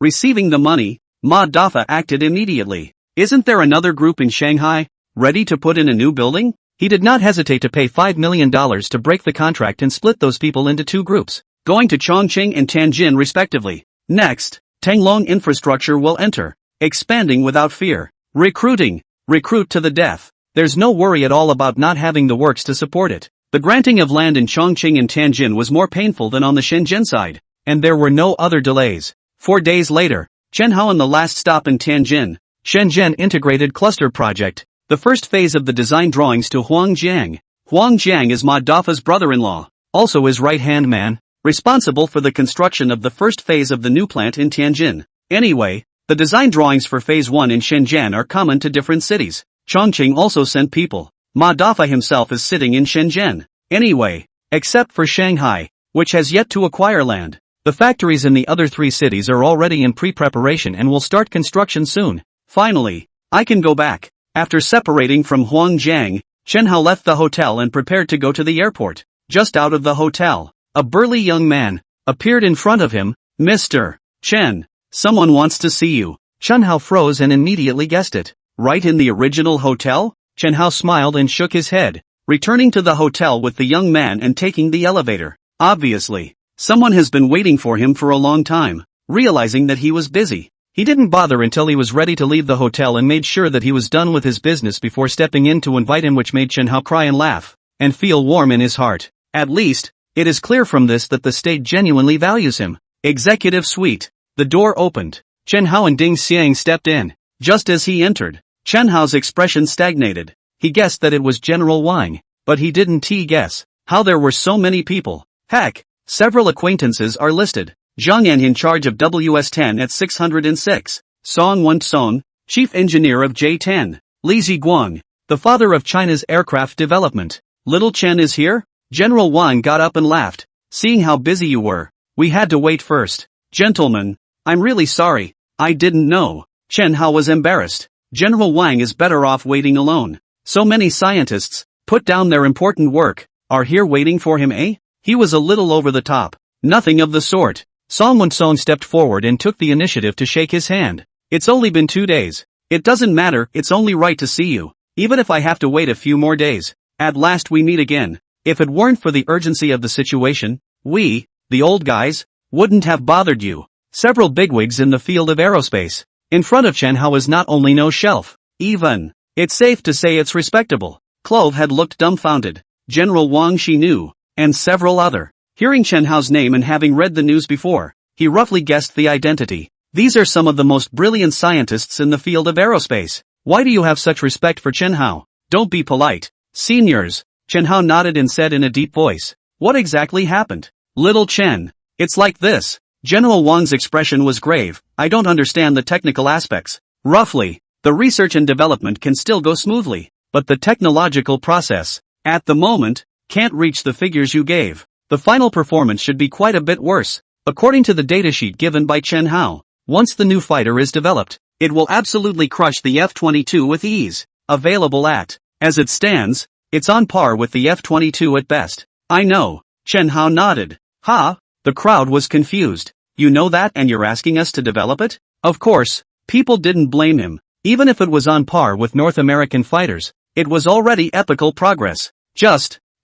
S1: Receiving the money, Ma Doffa acted immediately. Isn't there another group in Shanghai, ready to put in a new building? He did not hesitate to pay $5 million to break the contract and split those people into 2 groups, going to Chongqing and Tianjin respectively. Next, Tunlong Infrastructure will enter, expanding without fear. Recruiting. Recruit to the death. There's no worry at all about not having the works to support it. The granting of land in Chongqing and Tianjin was more painful than on the Shenzhen side, and there were no other delays. 4 days later, Chen Hao on the last stop in Tianjin, Shenzhen Integrated Cluster Project. The first phase of the design drawings to Huang Jiang. Huang Jiang is Ma Doffa's brother-in-law, also his right-hand man, responsible for the construction of the first phase of the new plant in Tianjin. Anyway, the design drawings for phase 1 in Shenzhen are common to different cities. Chongqing also sent people. Ma Doffa himself is sitting in Shenzhen. Anyway, except for Shanghai, which has yet to acquire land. The factories in the other 3 cities are already in pre-preparation and will start construction soon. Finally, I can go back. After separating from Huang Jiang, Chen Hao left the hotel and prepared to go to the airport. Just out of the hotel, a burly young man appeared in front of him. Mr. Chen, someone wants to see you. Chen Hao froze and immediately guessed it. Right in the original hotel? Chen Hao smiled and shook his head, returning to the hotel with the young man and taking the elevator. Obviously, someone has been waiting for him for a long time. Realizing that he was busy, he didn't bother until he was ready to leave the hotel and made sure that he was done with his business before stepping in to invite him, which made Chen Hao cry and laugh, and feel warm in his heart. At least, it is clear from this that the state genuinely values him. Executive suite. The door opened. Chen Hao and Ding Xiang stepped in. Just as he entered, Chen Hao's expression stagnated. He guessed that it was General Wang, but he didn't guess how there were so many people. Heck, several acquaintances are listed. Zhang Yan in charge of WS-10 at 606. Song Wen-song, chief engineer of J-10. Li Ziguang, the father of China's aircraft development. Little Chen is here? General Wang got up and laughed. Seeing how busy you were, we had to wait first. Gentlemen, I'm really sorry, I didn't know. Chen Hao was embarrassed. General Wang is better off waiting alone. So many scientists, put down their important work, are here waiting for him, eh? He was a little over the top. Nothing of the sort. Song Wen-song stepped forward and took the initiative to shake his hand. It's only been 2 days. It doesn't matter, it's only right to see you. Even if I have to wait a few more days. At last we meet again. If it weren't for the urgency of the situation, we, the old guys, wouldn't have bothered you. Several bigwigs in the field of aerospace. In front of Chen Hao is not only no shelf, even, it's safe to say it's respectable. Clove had looked dumbfounded. General Wang she knew, and several other. Hearing Chen Hao's name and having read the news before, he roughly guessed the identity. These are some of the most brilliant scientists in the field of aerospace. Why do you have such respect for Chen Hao? Don't be polite. Seniors. Chen Hao nodded and said in a deep voice. What exactly happened? Little Chen. It's like this. General Wang's expression was grave. I don't understand the technical aspects. Roughly, the research and development can still go smoothly, but the technological process, at the moment, can't reach the figures you gave. The final performance should be quite a bit worse. According to the datasheet given by Chen Hao, once the new fighter is developed, it will absolutely crush the F-22 with ease. Available at, as it stands, it's on par with the F-22 at best. I know. Chen Hao nodded. Ha? The crowd was confused. You know that and you're asking us to develop it? Of course, people didn't blame him. Even if it was on par with North American fighters, it was already epical progress.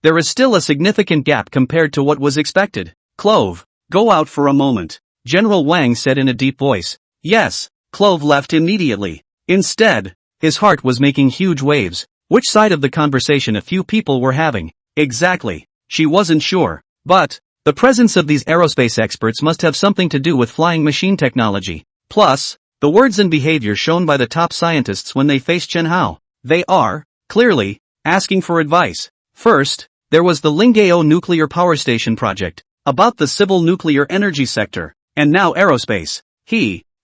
S1: There is still a significant gap compared to what was expected. Clove, go out for a moment. General Wang said in a deep voice. Yes, Clove left immediately. Instead, his heart was making huge waves. Which side of the conversation a few people were having? Exactly. She wasn't sure. But, the presence of these aerospace experts must have something to do with flying machine technology. Plus, the words and behavior shown by the top scientists when they faced Chen Hao. They are, clearly, asking for advice. First, there was the Linggao nuclear power station project, about the civil nuclear energy sector, and now aerospace.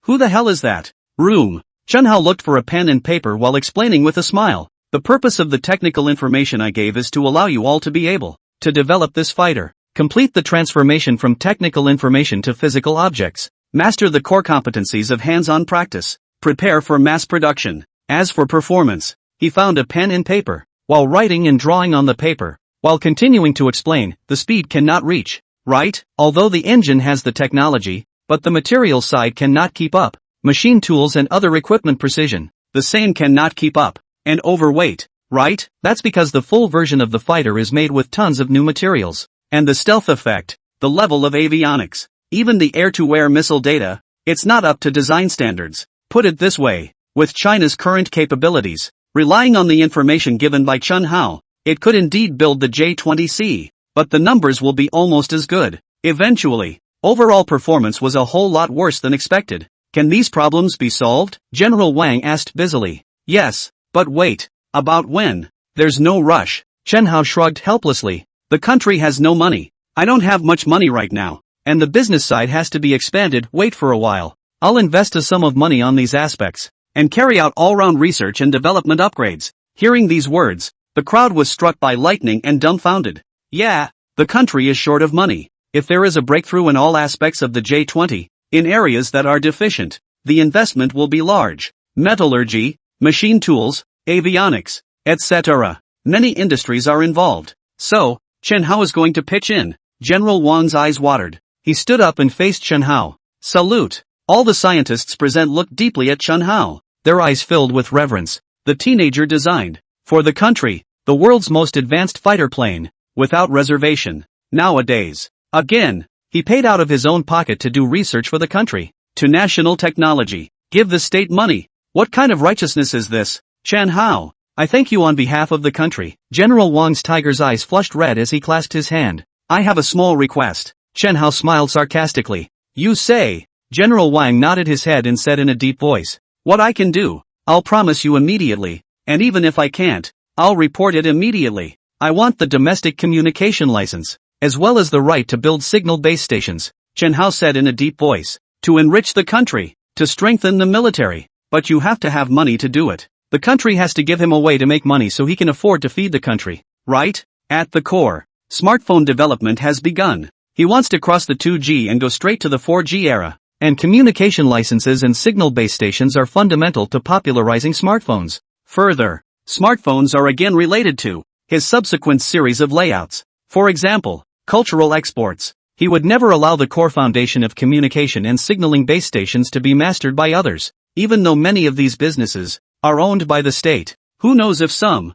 S1: Who the hell is that? Room. Chen Hao looked for a pen and paper while explaining with a smile. The purpose of the technical information I gave is to allow you all to be able to develop this fighter. Complete the transformation from technical information to physical objects. Master the core competencies of hands-on practice. Prepare for mass production. As for performance, he found a pen and paper. While writing and drawing on the paper, while continuing to explain, the speed cannot reach. Right? Although the engine has the technology, but the material side cannot keep up. Machine tools and other equipment precision, the same cannot keep up. And overweight. Right? That's because the full version of the fighter is made with tons of new materials. And the stealth effect, the level of avionics, even the air-to-air missile data, it's not up to design standards. Put it this way, with China's current capabilities, relying on the information given by Chen Hao, it could indeed build the J-20C, but the numbers will be almost as good. Eventually, overall performance was a whole lot worse than expected. Can these problems be solved? General Wang asked busily. Yes, but wait, about when? There's no rush. Chen Hao shrugged helplessly. The country has no money. I don't have much money right now, and the business side has to be expanded. Wait for a while. I'll invest a sum of money on these aspects, and carry out all-round research and development upgrades. Hearing these words, the crowd was struck by lightning and dumbfounded. Yeah, the country is short of money. If there is a breakthrough in all aspects of the J-20, in areas that are deficient, the investment will be large. Metallurgy, machine tools, avionics, etc. Many industries are involved. So, Chen Hao is going to pitch in. General Wang's eyes watered. He stood up and faced Chen Hao. Salute. All the scientists present looked deeply at Chen Hao, their eyes filled with reverence. The teenager designed, for the country, the world's most advanced fighter plane, without reservation. Nowadays, again, he paid out of his own pocket to do research for the country. To national technology. Give the state money. What kind of righteousness is this? Chen Hao, I thank you on behalf of the country. General Wang's tiger's eyes flushed red as he clasped his hand. I have a small request. Chen Hao smiled sarcastically. You say, General Wang nodded his head and said in a deep voice, "What I can do, I'll promise you immediately, and even if I can't, I'll report it immediately. I want the domestic communication license, as well as the right to build signal base stations," Chen Hao said in a deep voice, "to enrich the country, to strengthen the military. But you have to have money to do it. The country has to give him a way to make money so he can afford to feed the country, right? At the core, smartphone development has begun. He wants to cross the 2G and go straight to the 4G era. And communication licenses and signal base stations are fundamental to popularizing smartphones. Further, smartphones are again related to his subsequent series of layouts. For example, cultural exports. He would never allow the core foundation of communication and signaling base stations to be mastered by others, even though many of these businesses are owned by the state. Who knows if some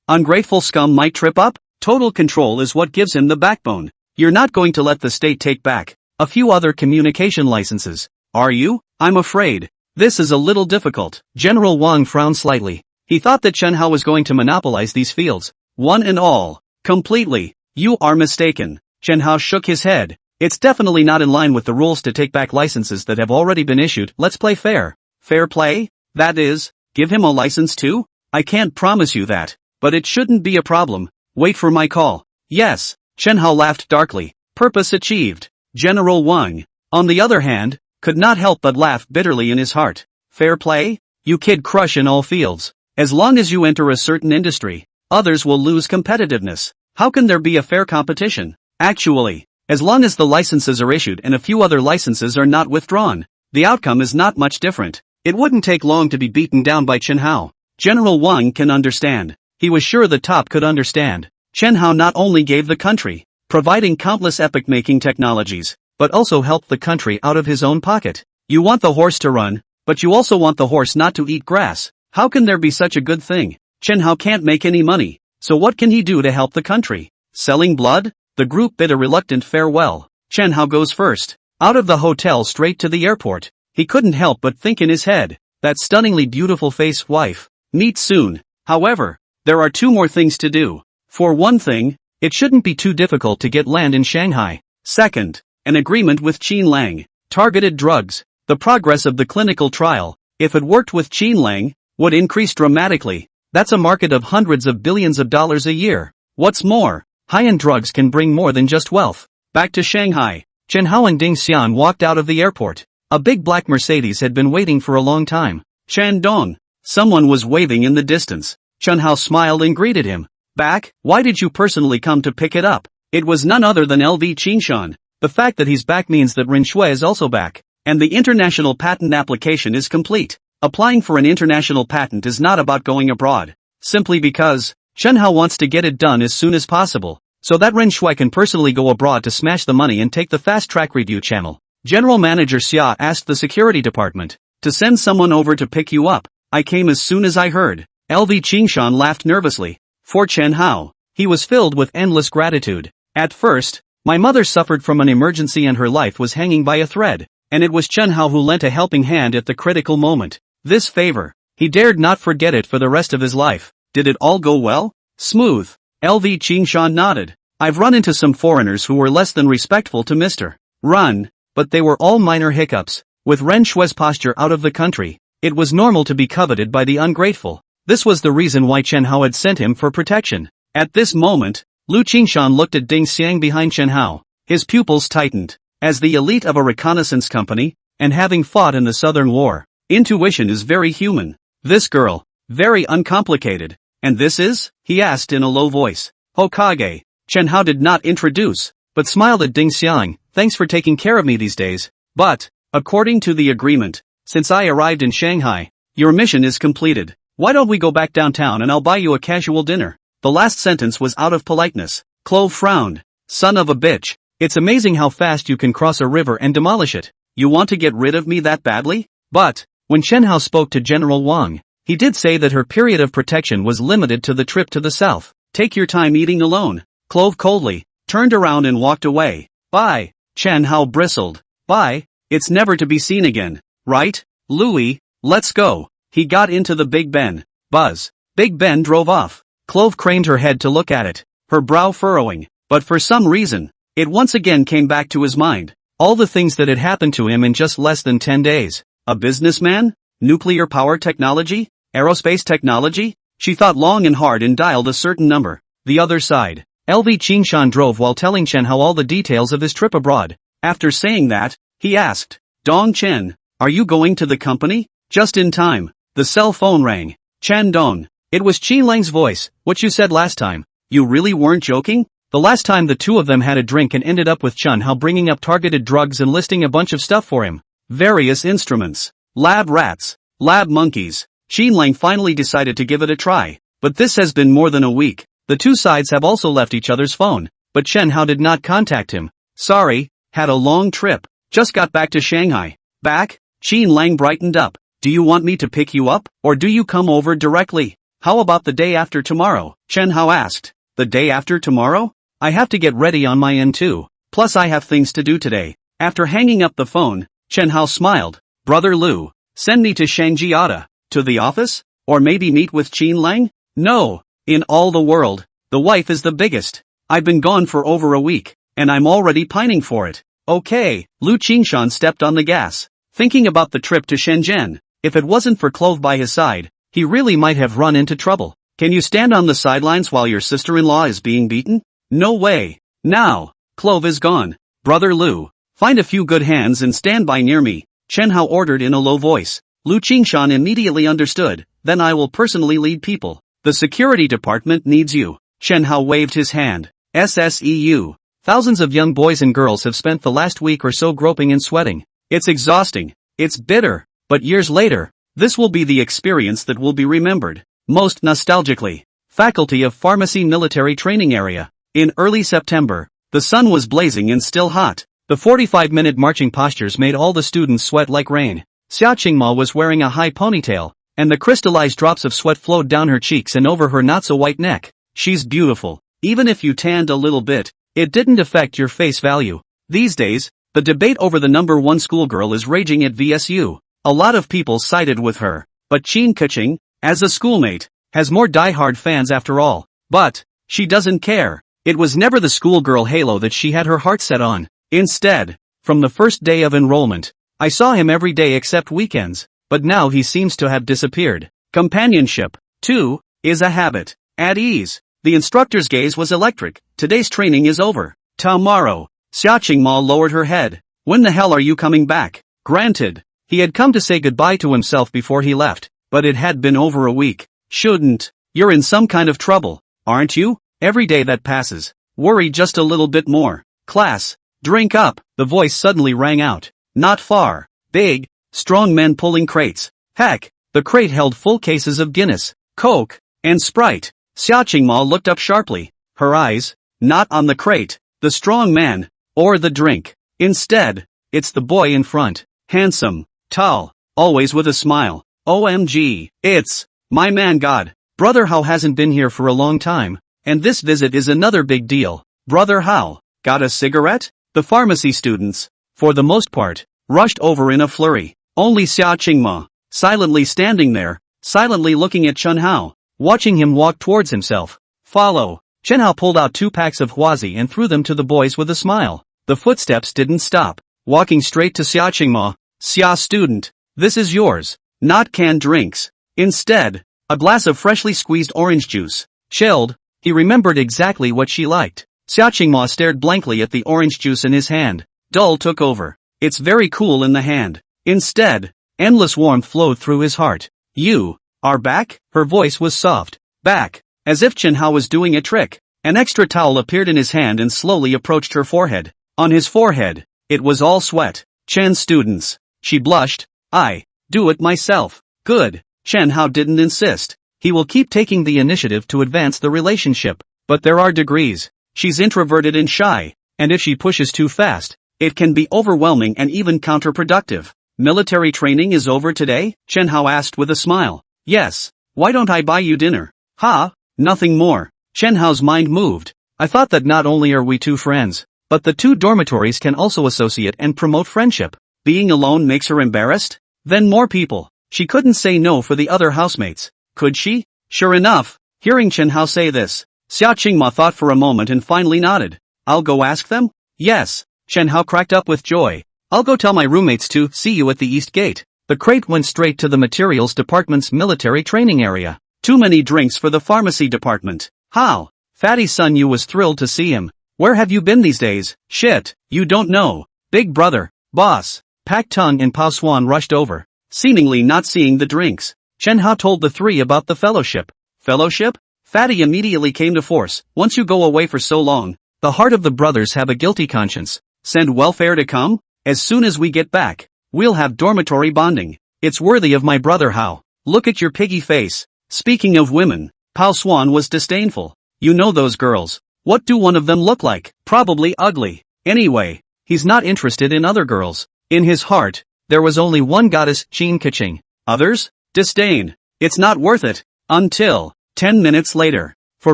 S1: ungrateful scum might trip up? Total control is what gives him the backbone. You're not going to let the state take back a few other communication licenses, are you? I'm afraid this is a little difficult. General Wang frowned slightly. He thought that Chen Hao was going to monopolize these fields, one and all. Completely. You are mistaken. Chen Hao shook his head. It's definitely not in line with the rules to take back licenses that have already been issued. Let's play fair. Fair play? That is, give him a license too? I can't promise you that, but it shouldn't be a problem. Wait for my call. Yes. Chen Hao laughed darkly. Purpose achieved. General Wang, on the other hand, could not help but laugh bitterly in his heart. Fair play? You kid crush in all fields. As long as you enter a certain industry, others will lose competitiveness. How can there be a fair competition? Actually, as long as the licenses are issued and a few other licenses are not withdrawn, the outcome is not much different. It wouldn't take long to be beaten down by Chen Hao. General Wang can understand. He was sure the top could understand. Chen Hao not only gave the country, providing countless epic-making technologies, but also helped the country out of his own pocket. You want the horse to run, but you also want the horse not to eat grass. How can there be such a good thing? Chen Hao can't make any money, so what can he do to help the country? Selling blood? The group bid a reluctant farewell. Chen Hao goes first, out of the hotel straight to the airport. He couldn't help but think in his head, that stunningly beautiful face wife. Meet soon. However, there are two more things to do. For one thing, it shouldn't be too difficult to get land in Shanghai. Second, an agreement with Qin Lang. Targeted drugs. The progress of the clinical trial, if it worked with Qin Lang, would increase dramatically. That's a market of hundreds of billions of dollars a year. What's more, high-end drugs can bring more than just wealth. Back to Shanghai. Chen Hao and Ding Xian walked out of the airport. A big black Mercedes had been waiting for a long time. Shandong. Someone was waving in the distance. Chen Hao smiled and greeted him. Back? Why did you personally come to pick it up? It was none other than LV Qingshan. The fact that he's back means that Ren Shui is also back, and the international patent application is complete. Applying for an international patent is not about going abroad. Simply because Chen Hao wants to get it done as soon as possible, so that Ren Shui can personally go abroad to smash the money and take the fast-track review channel. General Manager Xia asked the security department to send someone over to pick you up. I came as soon as I heard. LV Qingshan laughed nervously. For Chen Hao, he was filled with endless gratitude. At first, my mother suffered from an emergency and her life was hanging by a thread, and it was Chen Hao who lent a helping hand at the critical moment. This favor, he dared not forget it for the rest of his life. Did it all go well? Smooth. LV Qingshan nodded. I've run into some foreigners who were less than respectful to Mr. Run, but they were all minor hiccups. With Ren Shui's posture out of the country, it was normal to be coveted by the ungrateful. This was the reason why Chen Hao had sent him for protection. At this moment, Lu Qingshan looked at Ding Xiang behind Chen Hao. His pupils tightened. As the elite of a reconnaissance company, and having fought in the Southern War, intuition is very human. This girl, very uncomplicated. And this is? He asked in a low voice. Hokage. Chen Hao did not introduce, but smiled at Ding Xiang. Thanks for taking care of me these days. But, according to the agreement, since I arrived in Shanghai, your mission is completed. Why don't we go back downtown and I'll buy you a casual dinner? The last sentence was out of politeness. Clove frowned. Son of a bitch. It's amazing how fast you can cross a river and demolish it. You want to get rid of me that badly? But, when Chen Hao spoke to General Wang, he did say that her period of protection was limited to the trip to the south. Take your time eating alone. Clove coldly, turned around and walked away. Bye. Chen Hao bristled. Bye. It's never to be seen again. Right? Louis, let's go. He got into the Big Ben. Buzz. Big Ben drove off. Clove craned her head to look at it, her brow furrowing, but for some reason, it once again came back to his mind. All the things that had happened to him in just less than 10 days. A businessman? Nuclear power technology? Aerospace technology? She thought long and hard and dialed a certain number. The other side. LV Qingshan drove while telling Chen Hao all the details of his trip abroad. After saying that, he asked, Dong Chen, are you going to the company? Just in time. The cell phone rang. Chen Dong. It was Qi Lang's voice. What you said last time. You really weren't joking? The last time the two of them had a drink and ended up with Chen Hao bringing up targeted drugs and listing a bunch of stuff for him. Various instruments. Lab rats. Lab monkeys. Qi Lang finally decided to give it a try. But this has been more than a week. The two sides have also left each other's phone. But Chen Hao did not contact him. Sorry, had a long trip. Just got back to Shanghai. Back? Qi Lang brightened up. Do you want me to pick you up, or do you come over directly? How about the day after tomorrow? Chen Hao asked. The day after tomorrow? I have to get ready on my end too. Plus I have things to do today. After hanging up the phone, Chen Hao smiled. Brother Lu, send me to Shangjiada. To the office? Or maybe meet with Qi Lang? No. In all the world, the wife is the biggest. I've been gone for over a week, and I'm already pining for it. Okay. Lu Qingshan stepped on the gas, thinking about the trip to Shenzhen. If it wasn't for Clove by his side, he really might have run into trouble. Can you stand on the sidelines while your sister-in-law is being beaten? No way. Now, Clove is gone. Brother Lu, find a few good hands and stand by near me, Chen Hao ordered in a low voice. Lu Qingshan immediately understood. Then I will personally lead people. The security department needs you. Chen Hao waved his hand. SSEU. Thousands of young boys and girls have spent the last week or so groping and sweating. It's exhausting. It's bitter. But years later, this will be the experience that will be remembered. Most nostalgically. Faculty of Pharmacy Military Training Area. In early September, the sun was blazing and still hot. The 45-minute marching postures made all the students sweat like rain. Xia Qingma was wearing a high ponytail, and the crystallized drops of sweat flowed down her cheeks and over her not-so-white neck. She's beautiful. Even if you tanned a little bit, it didn't affect your face value. These days, the debate over the number one schoolgirl is raging at VSU. A lot of people sided with her. But Qin Keqing, as a schoolmate, has more die-hard fans after all. But she doesn't care. It was never the schoolgirl halo that she had her heart set on. Instead, from the first day of enrollment, I saw him every day except weekends. But now he seems to have disappeared. Companionship, too, is a habit. At ease. The instructor's gaze was electric. Today's training is over. Tomorrow. Xia Qingma lowered her head. When the hell are you coming back? Granted, he had come to say goodbye to himself before he left, but it had been over a week. Shouldn't. You're in some kind of trouble, aren't you? Every day that passes. Worry just a little bit more. Class, drink up. The voice suddenly rang out. Not far. Big, strong men pulling crates. Heck, the crate held full cases of Guinness, Coke, and Sprite. Xia Qingma looked up sharply. Her eyes, not on the crate, the strong man, or the drink. Instead, it's the boy in front. Handsome, tall, always with a smile. OMG, it's my man God. Brother Hao hasn't been here for a long time, and this visit is another big deal. Brother Hao, got a cigarette? The pharmacy students, for the most part, rushed over in a flurry. Only Xia Qingma, silently standing there, silently looking at Chen Hao, watching him walk towards himself. Follow. Chen Hao pulled out 2 packs of huazi and threw them to the boys with a smile. The footsteps didn't stop, walking straight to Xia Qingma. Xia student, this is yours. Not canned drinks. Instead, a glass of freshly squeezed orange juice. Chilled, he remembered exactly what she liked. Xia Qingma stared blankly at the orange juice in his hand. Dull took over. It's very cool in the hand. Instead, endless warmth flowed through his heart. You are back? Her voice was soft. Back. As if Chen Hao was doing a trick. An extra towel appeared in his hand and slowly approached her forehead. On his forehead, it was all sweat. Chen students. She blushed. I do it myself. Good. Chen Hao didn't insist. He will keep taking the initiative to advance the relationship. But there are degrees. She's introverted and shy, and if she pushes too fast, it can be overwhelming and even counterproductive. Military training is over today? Chen Hao asked with a smile. Yes. Why don't I buy you dinner? Ha? Nothing more. Chen Hao's mind moved. I thought that not only are we 2 friends, but the 2 dormitories can also associate and promote friendship. Being alone makes her embarrassed? Then more people. She couldn't say no for the other housemates. Could she? Sure enough, hearing Chen Hao say this, Xia Qingma thought for a moment and finally nodded. I'll go ask them? Yes. Chen Hao cracked up with joy. I'll go tell my roommates to see you at the East Gate. The crate went straight to the materials department's military training area. Too many drinks for the pharmacy department. How? Fatty Sun Yu was thrilled to see him. Where have you been these days? Shit, you don't know. Big brother, boss. Pak Tung and Pao Swan rushed over, seemingly not seeing the drinks. Chen Hao told the three about the fellowship. Fellowship? Fatty immediately came to force. Once you go away for so long, the heart of the brothers have a guilty conscience. Send welfare to come? As soon as we get back, we'll have dormitory bonding. It's worthy of my brother Hao. Look at your piggy face. Speaking of women, Pao Swan was disdainful. You know those girls. What do one of them look like? Probably ugly. Anyway, he's not interested in other girls. In his heart, there was only one goddess, Qin Keqing. Others? Disdain. It's not worth it. Until 10 minutes later. For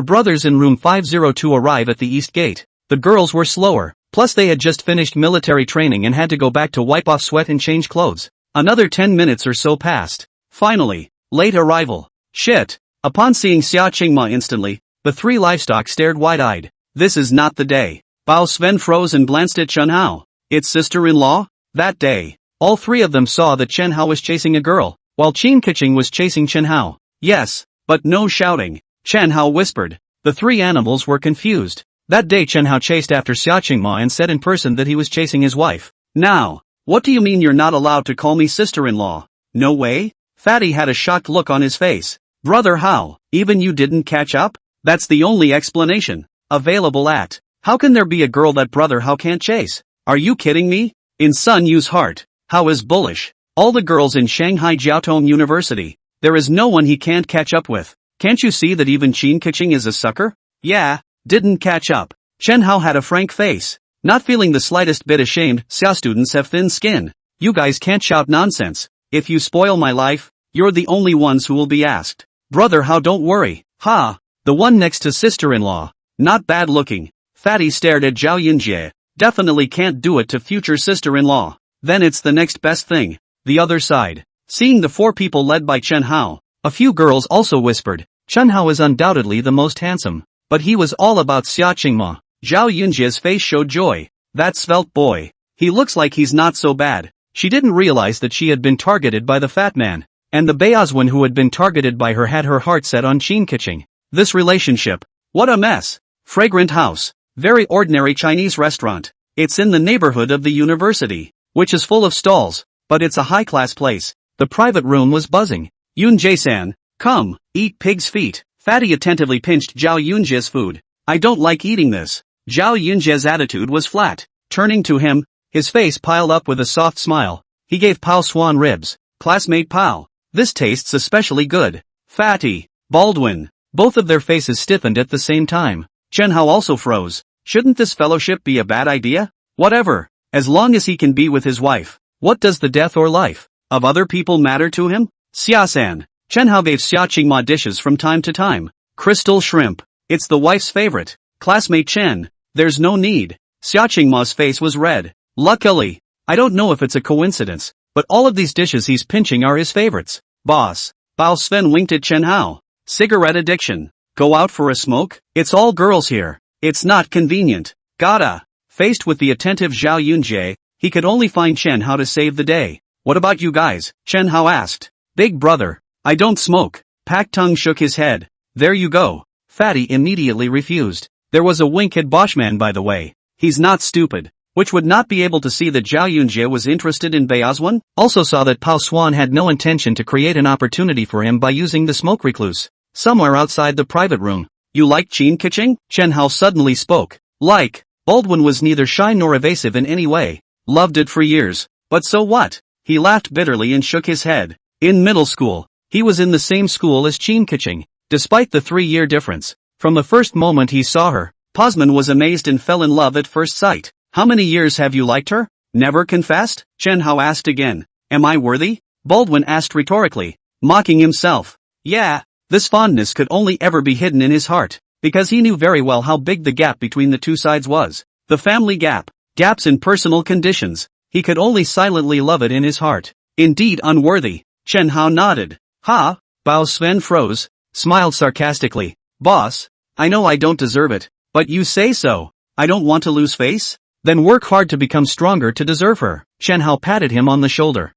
S1: brothers in room 502 arrive at the East Gate. The girls were slower, plus they had just finished military training and had to go back to wipe off sweat and change clothes. Another 10 minutes or so passed. Finally, late arrival. Shit. Upon seeing Xia Qingma instantly, the three livestock stared wide-eyed. This is not the day. Bao Sven froze and glanced at Chen Hao. Its sister-in-law? That day, all three of them saw that Chen Hao was chasing a girl, while Qin Keqing was chasing Chen Hao. Yes, but no shouting. Chen Hao whispered. The three animals were confused. That day Chen Hao chased after Xia Qingma and said in person that he was chasing his wife. Now, what do you mean you're not allowed to call me sister-in-law? No way? Fatty had a shocked look on his face. Brother Hao, even you didn't catch up? That's the only explanation available at. How can there be a girl that brother Hao can't chase? Are you kidding me? In Sun Yu's heart, Hao is bullish. All the girls in Shanghai Jiaotong University, there is no one he can't catch up with. Can't you see that even Qin Keqing is a sucker? Yeah, didn't catch up. Chen Hao had a frank face, not feeling the slightest bit ashamed. Xia students have thin skin. You guys can't shout nonsense. If you spoil my life, you're the only ones who will be asked. Brother Hao, don't worry. Ha! The one next to sister-in-law. Not bad looking. Fatty stared at Zhao Yunjie. Definitely can't do it to future sister-in-law. Then it's the next best thing. The other side. Seeing the four people led by Chen Hao, a few girls also whispered. Chen Hao is undoubtedly the most handsome. But he was all about Xia Qingma. Zhao Yunjie's face showed joy. That svelte boy. He looks like he's not so bad. She didn't realize that she had been targeted by the fat man. And the Beozwan who had been targeted by her had her heart set on Qin Keqing. This relationship. What a mess. Fragrant house. Very ordinary Chinese restaurant. It's in the neighborhood of the university, which is full of stalls, but it's a high-class place. The private room was buzzing. Yun Jae-san, come, eat pig's feet. Fatty attentively pinched Zhao Yunjie's food. I don't like eating this. Zhao Yunjie's attitude was flat. Turning to him, his face piled up with a soft smile. He gave Pao Swan ribs. Classmate Pao, this tastes especially good. Fatty, Baldwin. Both of their faces stiffened at the same time. Chen Hao also froze. Shouldn't this fellowship be a bad idea? Whatever, as long as he can be with his wife. What does the death or life of other people matter to him? Xia-san. Chen Hao gave Xia Qingma dishes from time to time. Crystal shrimp. It's the wife's favorite. Classmate Chen. There's no need. Xia Qingma's face was red. Luckily. I don't know if it's a coincidence, but all of these dishes he's pinching are his favorites. Boss. Bao Sven winked at Chen Hao. Cigarette addiction. Go out for a smoke? It's all girls here. It's not convenient. Gotta. Faced with the attentive Zhao Yunjie, he could only find Chen Hao to save the day. What about you guys? Chen Hao asked. Big brother. I don't smoke. Pak Tung shook his head. There you go. Fatty immediately refused. There was a wink at Boschman by the way. He's not stupid. Which would not be able to see that Zhao Yunjie was interested in Beozwan, also saw that Pao Swan had no intention to create an opportunity for him by using the smoke recluse. Somewhere outside the private room. You like Qin Keqing? Chen Hao suddenly spoke. Like. Baldwin was neither shy nor evasive in any way. Loved it for years. But so what? He laughed bitterly and shook his head. In middle school, he was in the same school as Qin Keqing. Despite the 3-year difference. From the first moment he saw her, Posman was amazed and fell in love at first sight. How many years have you liked her? Never confessed? Chen Hao asked again. Am I worthy? Baldwin asked rhetorically, mocking himself. Yeah. This fondness could only ever be hidden in his heart, because he knew very well how big the gap between the two sides was. The family gap. Gaps in personal conditions. He could only silently love it in his heart. Indeed unworthy. Chen Hao nodded. Ha! Bao Sven froze, smiled sarcastically. Boss, I know I don't deserve it, but you say so. I don't want to lose face? Then work hard to become stronger to deserve her. Chen Hao patted him on the shoulder.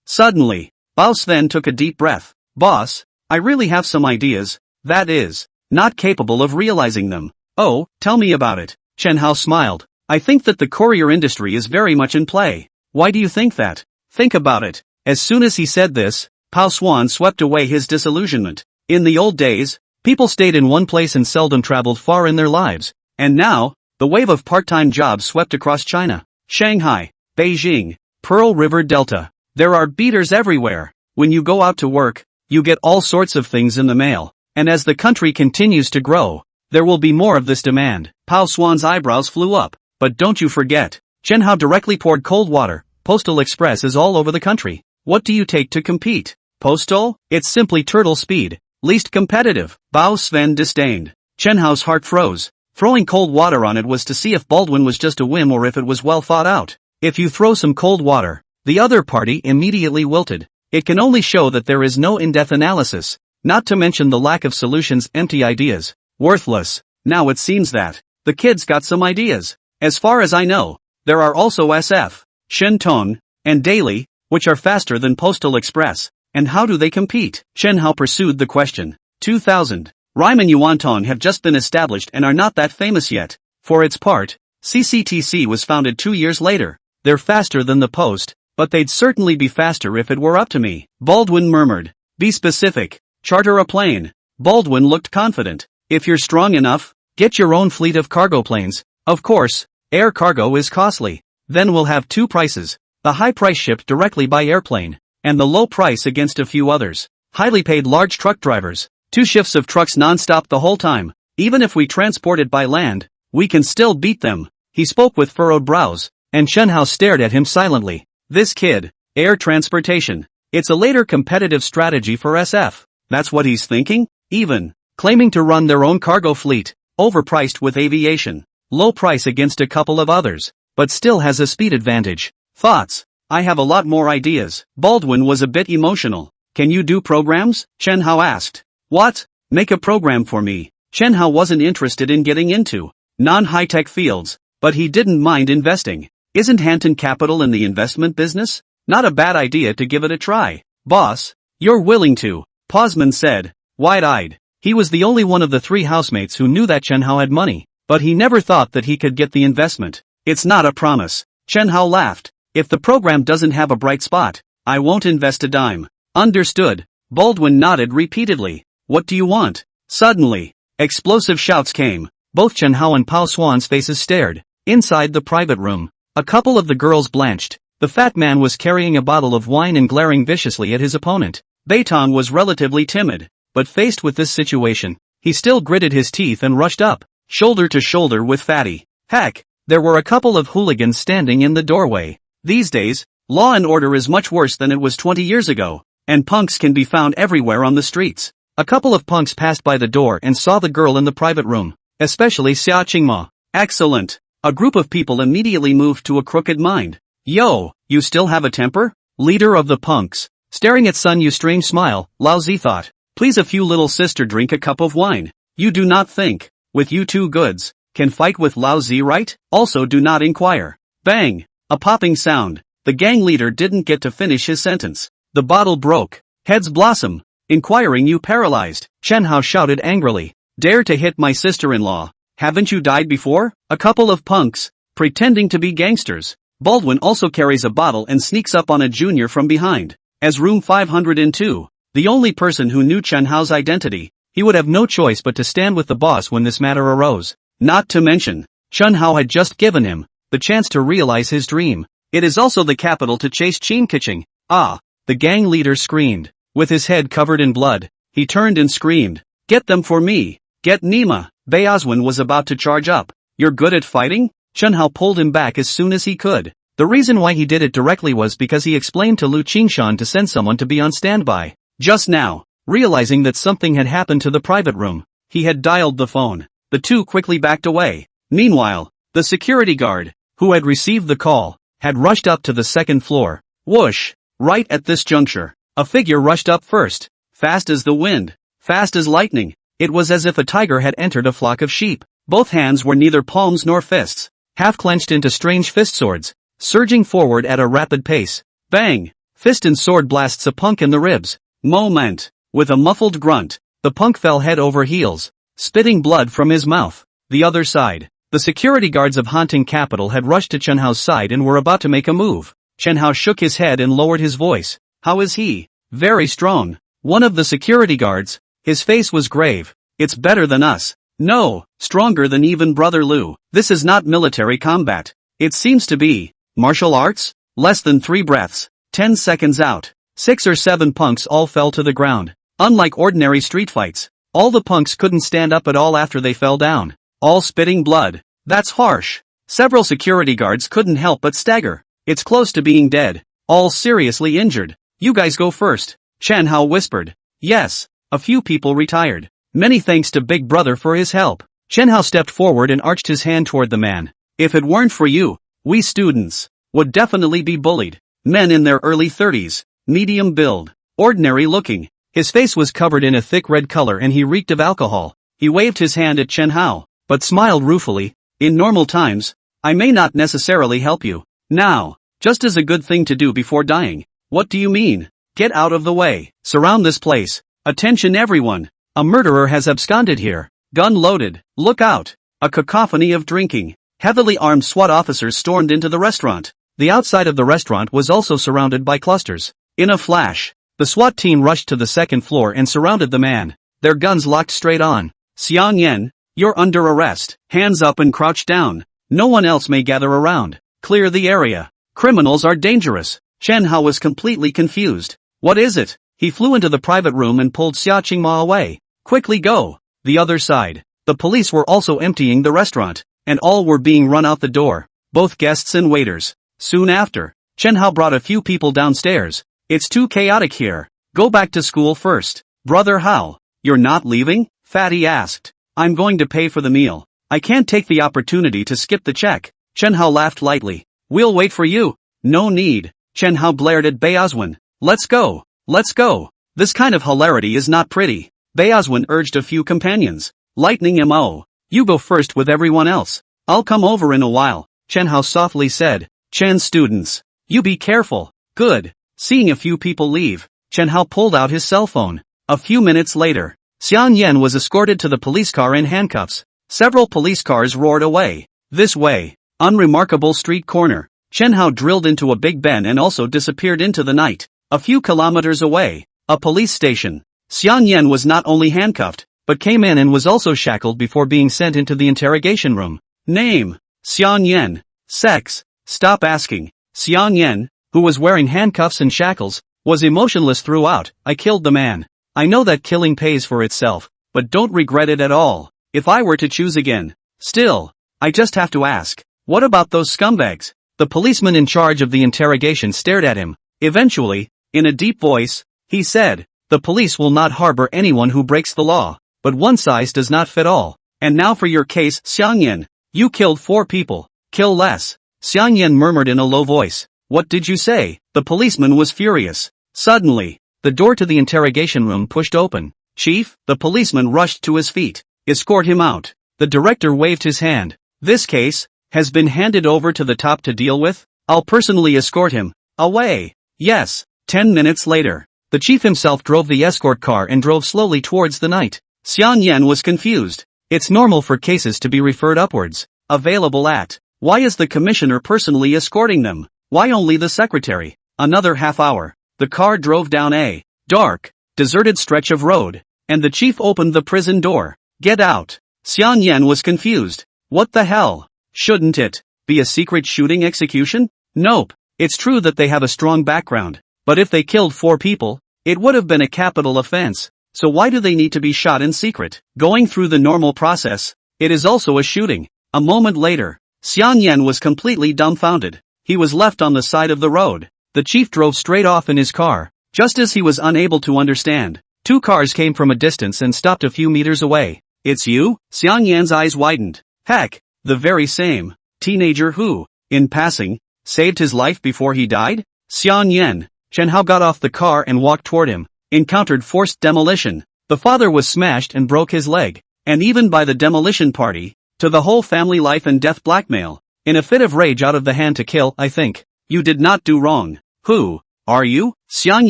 S1: Suddenly, Bao Sven took a deep breath. Boss, I really have some ideas, that is, not capable of realizing them. Oh, tell me about it. Chen Hao smiled. I think that the courier industry is very much in play. Why do you think that? Think about it. As soon as he said this, Pao Swan swept away his disillusionment. In the old days, people stayed in one place and seldom traveled far in their lives. And now, the wave of part-time jobs swept across China. Shanghai, Beijing, Pearl River Delta. There are beaters everywhere. When you go out to work, you get all sorts of things in the mail. And as the country continues to grow, there will be more of this demand. Pao Swan's eyebrows flew up. But don't you forget, Chen Hao directly poured cold water. Postal Express is all over the country. What do you take to compete? Postal? It's simply turtle speed. Least competitive. Bao Sven disdained. Chen Hao's heart froze. Throwing cold water on it was to see if Baldwin was just a whim or if it was well thought out. If you throw some cold water, the other party immediately wilted. It can only show that there is no in-depth analysis, not to mention the lack of solutions, empty ideas. Worthless. Now it seems that the kid's got some ideas. As far as I know, there are also SF, Shentong, and Daily, which are faster than Postal Express. And how do they compete? Chen Hao pursued the question. 2000. Rime and Yuanton have just been established and are not that famous yet. For its part, CCTC was founded 2 years later. They're faster than the Post, but they'd certainly be faster if it were up to me. Baldwin murmured. Be specific. Charter a plane. Baldwin looked confident. If you're strong enough, get your own fleet of cargo planes. Of course, air cargo is costly. Then we'll have two prices. The high price shipped directly by airplane, and the low price against a few others. Highly paid large truck drivers. 2 shifts of trucks non-stop the whole time. Even if we transport it by land, we can still beat them. He spoke with furrowed brows, and Chen Hao stared at him silently. This kid, air transportation. It's a later competitive strategy for SF. That's what he's thinking? Even claiming to run their own cargo fleet, overpriced with aviation. Low price against a couple of others, but still has a speed advantage. Thoughts? I have a lot more ideas. Baldwin was a bit emotional. Can you do programs? Chen Hao asked. What? Make a program for me. Chen Hao wasn't interested in getting into non-high-tech fields, but he didn't mind investing. Isn't Hanton Capital in the investment business? Not a bad idea to give it a try. Boss, you're willing to, Posman said, wide-eyed. He was the only one of the 3 housemates who knew that Chen Hao had money, but he never thought that he could get the investment. It's not a promise. Chen Hao laughed. If the program doesn't have a bright spot, I won't invest a dime. Understood. Baldwin nodded repeatedly. What do you want? Suddenly, explosive shouts came. Both Chen Hao and Pao Swan's faces stared. Inside the private room, a couple of the girls blanched. The fat man was carrying a bottle of wine and glaring viciously at his opponent. Beitong was relatively timid, but faced with this situation, he still gritted his teeth and rushed up, shoulder to shoulder with Fatty. Heck, there were a couple of hooligans standing in the doorway. These days, law and order is much worse than it was 20 years ago, and punks can be found everywhere on the streets. A couple of punks passed by the door and saw the girl in the private room, especially Xia Qingma. Excellent. A group of people immediately moved to a crooked mind. Yo, you still have a temper? Leader of the punks. Staring at Sun Yu strange smile, Lao Zi thought. Please a few little sister drink a cup of wine. You do not think, with you two goods, can fight with Lao Zi right? Also do not inquire. Bang! A popping sound. The gang leader didn't get to finish his sentence. The bottle broke. Heads blossom. Inquiring you paralyzed. Chen Hao shouted angrily. Dare to hit my sister-in-law. Haven't you died before? A couple of punks, pretending to be gangsters. Baldwin also carries a bottle and sneaks up on a junior from behind. As room 502, the only person who knew Chen Hao's identity, he would have no choice but to stand with the boss when this matter arose. Not to mention, Chen Hao had just given him the chance to realize his dream. It is also the capital to chase Qin Kiching. Ah! The gang leader screamed. With his head covered in blood, he turned and screamed. Get them for me! Get Nima! Bayazwan was about to charge up. You're good at fighting? Chen Hao pulled him back as soon as he could. The reason why he did it directly was because he explained to Lu Qingshan to send someone to be on standby. Just now, realizing that something had happened to the private room, he had dialed the phone. The two quickly backed away. Meanwhile, the security guard, who had received the call, had rushed up to the second floor. Whoosh! Right at this juncture, a figure rushed up first, fast as the wind, fast as lightning. It was as if a tiger had entered a flock of sheep. Both hands were neither palms nor fists. half clenched into strange fist swords, surging forward at a rapid pace. Bang! Fist and sword blasts a punk in the ribs. Moment. With a muffled grunt, the punk fell head over heels, spitting blood from his mouth. The other side. The security guards of Haunting Capital had rushed to Chen Hao's side and were about to make a move. Chen Hao shook his head and lowered his voice. How is he? Very strong. One of the security guards. His face was grave. It's better than us. No, stronger than even Brother Liu. This is not military combat. It seems to be martial arts? Less than 3 breaths. 10 seconds out. 6 or 7 punks all fell to the ground. Unlike ordinary street fights, all the punks couldn't stand up at all after they fell down. All spitting blood. That's harsh. Several security guards couldn't help but stagger. It's close to being dead. All seriously injured. You guys go first. Chen Hao whispered. Yes. A few people retired. Many thanks to Big Brother for his help. Chen Hao stepped forward and arched his hand toward the man. If it weren't for you, we students would definitely be bullied. Men in their early 30s, medium build, ordinary looking. His face was covered in a thick red color and he reeked of alcohol. He waved his hand at Chen Hao, but smiled ruefully. In normal times, I may not necessarily help you. Now, just as a good thing to do before dying. What do you mean? Get out of the way. Surround this place. Attention everyone. A murderer has absconded here. Gun loaded. Look out. A cacophony of drinking. Heavily armed SWAT officers stormed into the restaurant. The outside of the restaurant was also surrounded by clusters. In a flash, the SWAT team rushed to the second floor and surrounded the man. Their guns locked straight on. Xiang Yan, you're under arrest. Hands up and crouch down. No one else may gather around. Clear the area. Criminals are dangerous. Chen Hao was completely confused. What is it? He flew into the private room and pulled Xia Qingma away. Quickly go. The other side. The police were also emptying the restaurant, and all were being run out the door. Both guests and waiters. Soon after, Chen Hao brought a few people downstairs. It's too chaotic here. Go back to school first. Brother Hao, you're not leaving? Fatty asked. I'm going to pay for the meal. I can't take the opportunity to skip the check. Chen Hao laughed lightly. We'll wait for you. No need. Chen Hao blared at Beizwen. Let's go. Let's go. This kind of hilarity is not pretty. Beizwen urged a few companions. Lightning Mo. You go first with everyone else. I'll come over in a while. Chen Hao softly said. Chen students. You be careful. Good. Seeing a few people leave, Chen Hao pulled out his cell phone. A few minutes later, Xian Yan was escorted to the police car in handcuffs. Several police cars roared away. This way. Unremarkable street corner. Chen Hao drilled into a big bend and also disappeared into the night. A few kilometers away, a police station. Xian Yan was not only handcuffed, but came in and was also shackled before being sent into the interrogation room. Name. Xian Yan. Sex. Stop asking. Xian Yan, who was wearing handcuffs and shackles, was emotionless throughout. I killed the man. I know that killing pays for itself, but don't regret it at all. If I were to choose again. Still, I just have to ask, what about those scumbags? The policeman in charge of the interrogation stared at him. Eventually, in a deep voice, he said, the police will not harbor anyone who breaks the law, but one size does not fit all. And now for your case, Xiang Yan. You killed 4 people. Kill less. Xiang Yan murmured in a low voice. What did you say? The policeman was furious. Suddenly, the door to the interrogation room pushed open. Chief, the policeman rushed to his feet. Escort him out. The director waved his hand. This case has been handed over to the top to deal with. I'll personally escort him. Away. Yes. 10 minutes later, the chief himself drove the escort car and drove slowly towards the night. Xian Yan was confused. It's normal for cases to be referred upwards. Available at. Why is the commissioner personally escorting them? Why only the secretary? Another half hour. The car drove down a dark, deserted stretch of road, and the chief opened the prison door. Get out. Xian Yan was confused. What the hell? Shouldn't it be a secret shooting execution? Nope. It's true that they have a strong background, but if they killed 4 people, it would have been a capital offense. So why do they need to be shot in secret? Going through the normal process, it is also a shooting. A moment later, Xian Yan was completely dumbfounded. He was left on the side of the road. The chief drove straight off in his car. Just as he was unable to understand, 2 cars came from a distance and stopped a few meters away. It's you? Xiang Yan's eyes widened. Heck, the very same teenager who, in passing, saved his life before he died? Xiang Yan. Chen Hao got off the car and walked toward him. Encountered forced demolition. The father was smashed and broke his leg. And even by the demolition party, to the whole family life and death blackmail. in a fit of rage out of the hand to kill, I think. You did not do wrong. Who are you? Xiang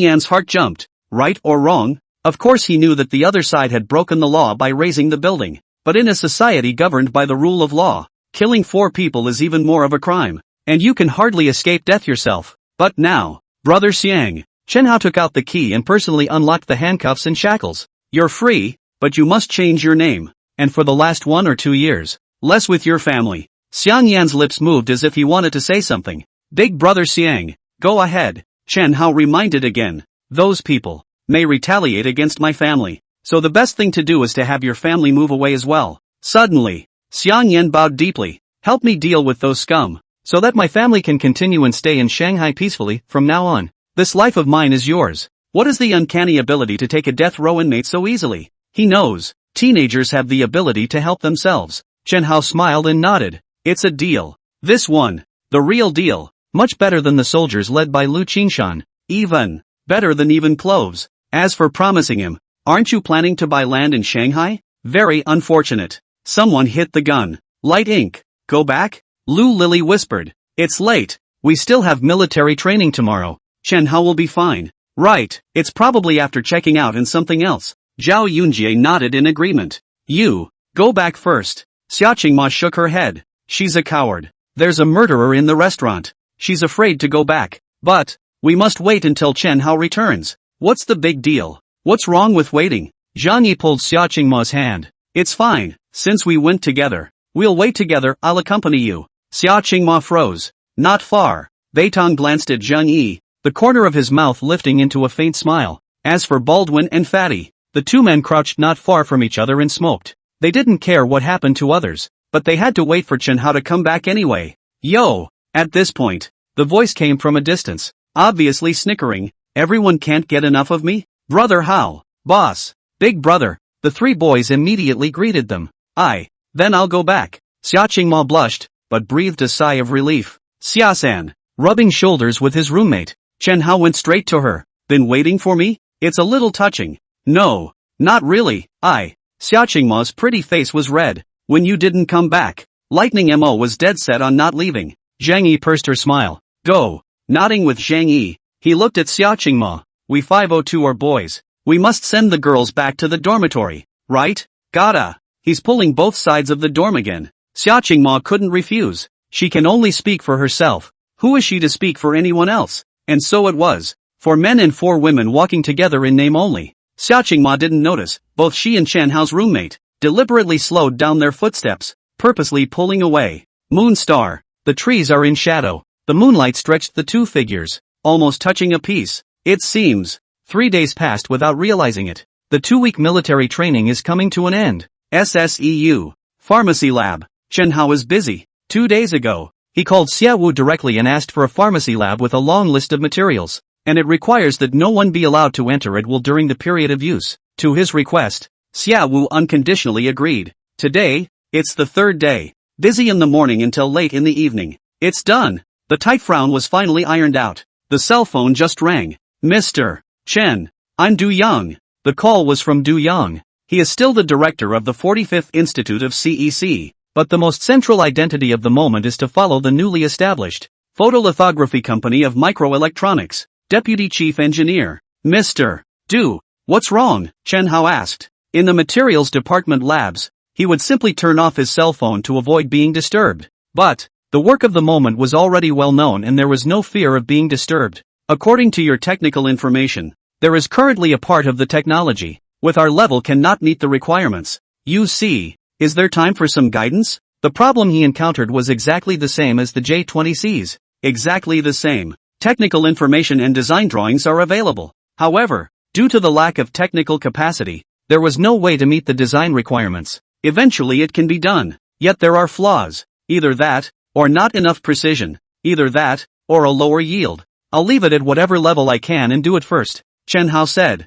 S1: Yan's heart jumped. Right or wrong? Of course he knew that the other side had broken the law by raising the building. But in a society governed by the rule of law, killing 4 people is even more of a crime. And you can hardly escape death yourself. But now, Brother Xiang, Chen Hao took out the key and personally unlocked the handcuffs and shackles. You're free, but you must change your name. And for the last 1 or 2 years, less with your family. Xiang Yan's lips moved as if he wanted to say something. Big Brother Xiang, go ahead. Chen Hao reminded again. Those people may retaliate against my family. So the best thing to do is to have your family move away as well. Suddenly, Xiang Yan bowed deeply. Help me deal with those scum, so that my family can continue and stay in Shanghai peacefully from now on. This life of mine is yours. What is the uncanny ability to take a death row inmate so easily? He knows. Teenagers have the ability to help themselves. Chen Hao smiled and nodded. It's a deal. This one. The real deal. Much better than the soldiers led by Lu Qingshan. Even better than even cloves. As for promising him, aren't you planning to buy land in Shanghai? Very unfortunate. Someone hit the gun. Light ink. Go back? Lu Lily whispered. It's late. We still have military training tomorrow. Chen Hao will be fine. Right, it's probably after checking out and something else. Zhao Yunjie nodded in agreement. You, go back first. Xia Qingma shook her head. She's a coward. There's a murderer in the restaurant. She's afraid to go back. But we must wait until Chen Hao returns. What's the big deal? What's wrong with waiting? Zhang Yi pulled Xia Qingma's hand. It's fine, since we went together. We'll wait together, I'll accompany you. Xia Qingma froze. Not far. Beitong glanced at Zhang Yi, the corner of his mouth lifting into a faint smile. As for Baldwin and Fatty, the 2 men crouched not far from each other and smoked. They didn't care what happened to others, but they had to wait for Chen Hao to come back anyway. Yo! At this point, the voice came from a distance, obviously snickering. Everyone can't get enough of me? Brother Hao, boss, big brother. The 3 boys immediately greeted them. Then I'll go back. Xia Qingma blushed, but breathed a sigh of relief. Xia-san, rubbing shoulders with his roommate, Chen Hao went straight to her. Been waiting for me? It's a little touching. No, not really. Xia Qingma's pretty face was red. When you didn't come back, Lightning Mo was dead set on not leaving. Zhang Yi pursed her smile. Go. Nodding with Zhang Yi, he looked at Xia Qingma. We 502 are boys. We must send the girls back to the dormitory, right? Gotta. He's pulling both sides of the dorm again. Xia Qingma couldn't refuse. She can only speak for herself. Who is she to speak for anyone else? And so it was. 4 men and 4 women walking together in name only. Xia Qingma didn't notice. Both she and Chen Hao's roommate deliberately slowed down their footsteps, purposely pulling away. Moonstar. The trees are in shadow. The moonlight stretched the 2 figures, almost touching a piece. It seems 3 days passed without realizing it. The 2-week military training is coming to an end. SSEU. Pharmacy lab. Chen Hao is busy. 2 days ago, he called Xia Wu directly and asked for a pharmacy lab with a long list of materials, and it requires that no one be allowed to enter it while during the period of use. To his request, Xia Wu unconditionally agreed. Today, it's the 3rd day. Busy in the morning until late in the evening. It's done. The tight frown was finally ironed out. The cell phone just rang. Mr. Chen, I'm Du Yang. The call was from Du Yang. He is still the director of the 45th Institute of CEC, but the most central identity of the moment is to follow the newly established photolithography company of microelectronics. Deputy Chief Engineer. Mr. Du, what's wrong? Chen Hao asked. In the materials department labs, he would simply turn off his cell phone to avoid being disturbed. But the work of the moment was already well known and there was no fear of being disturbed. According to your technical information, there is currently a part of the technology with our level cannot meet the requirements. You see, is there time for some guidance? The problem he encountered was exactly the same as the J-20Cs. Exactly the same. Technical information and design drawings are available. However, due to the lack of technical capacity, there was no way to meet the design requirements. Eventually it can be done. Yet there are flaws. Either that, or not enough precision. Either that, or a lower yield. I'll leave it at whatever level I can and do it first. Chen Hao said.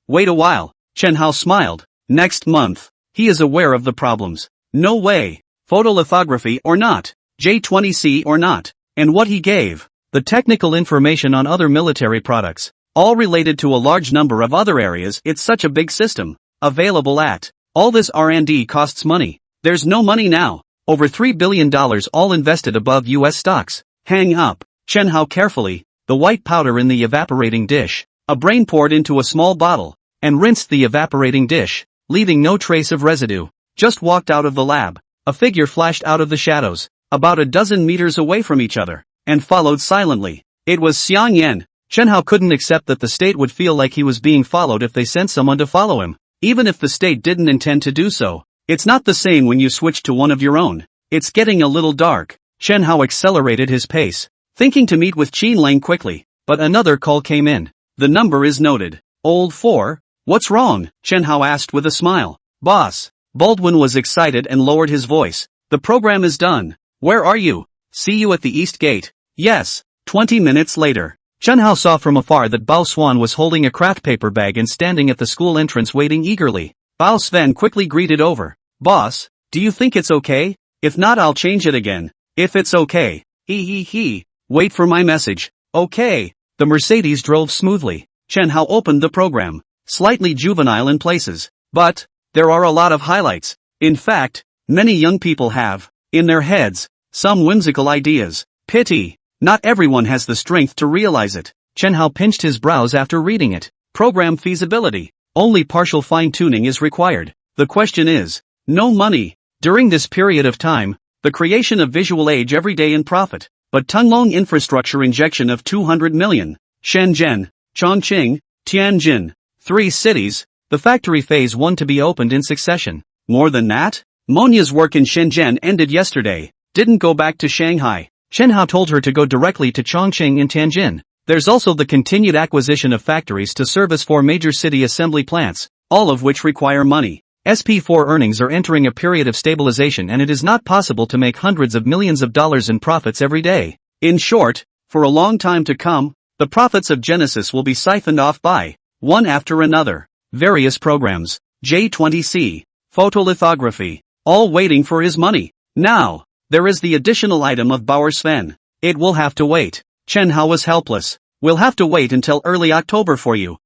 S1: Wait a while. Chen Hao smiled. Next month. He is aware of the problems. No way. Photolithography or not. J-20C or not. And what he gave. The technical information on other military products. All related to a large number of other areas. It's such a big system. Available at. All this R&D costs money. There's no money now. Over $3 billion all invested above US stocks. Hang up. Chen Hao carefully, the white powder in the evaporating dish. A brain poured into a small bottle, and rinsed the evaporating dish, leaving no trace of residue. Just walked out of the lab. A figure flashed out of the shadows, about a dozen meters away from each other, and followed silently. It was Xiang Yan. Chen Hao couldn't accept that the state would feel like he was being followed if they sent someone to follow him, even if the state didn't intend to do so. It's not the same when you switch to one of your own. It's getting a little dark. Chen Hao accelerated his pace, thinking to meet with Qin Lang quickly, but another call came in. The number is noted. Old 4, what's wrong? Chen Hao asked with a smile. Boss. Baldwin was excited and lowered his voice. The program is done. Where are you? See you at the East Gate. Yes. 20 minutes later. Chen Hao saw from afar that Bao Swan was holding a craft paper bag and standing at the school entrance waiting eagerly. Bao Sven quickly greeted over. Boss, do you think it's okay? If not, I'll change it again. If it's okay. He. Wait for my message. Okay. The Mercedes drove smoothly. Chen Hao opened the program. Slightly juvenile in places. But there are a lot of highlights. In fact, many young people have, in their heads, some whimsical ideas. Pity. Not everyone has the strength to realize it. Chen Hao pinched his brows after reading it. Program feasibility. Only partial fine-tuning is required. The question is, no money. During this period of time, the creation of visual age every day in profit, but Tunglong infrastructure injection of 200 million. Shenzhen, Chongqing, Tianjin. 3 cities, the factory phase 1 to be opened in succession. More than that? Monia's work in Shenzhen ended yesterday, didn't go back to Shanghai. Chen Hao told her to go directly to Chongqing and Tianjin. There's also the continued acquisition of factories to service 4 major city assembly plants, all of which require money. SP4 earnings are entering a period of stabilization and it is not possible to make hundreds of millions of dollars in profits every day. In short, for a long time to come, the profits of Genesis will be siphoned off by, one after another, various programs, J20C, photolithography, all waiting for his money. Now, there is the additional item of Bauer Sven. It will have to wait. Chen Hao was helpless. We'll have to wait until early October for you.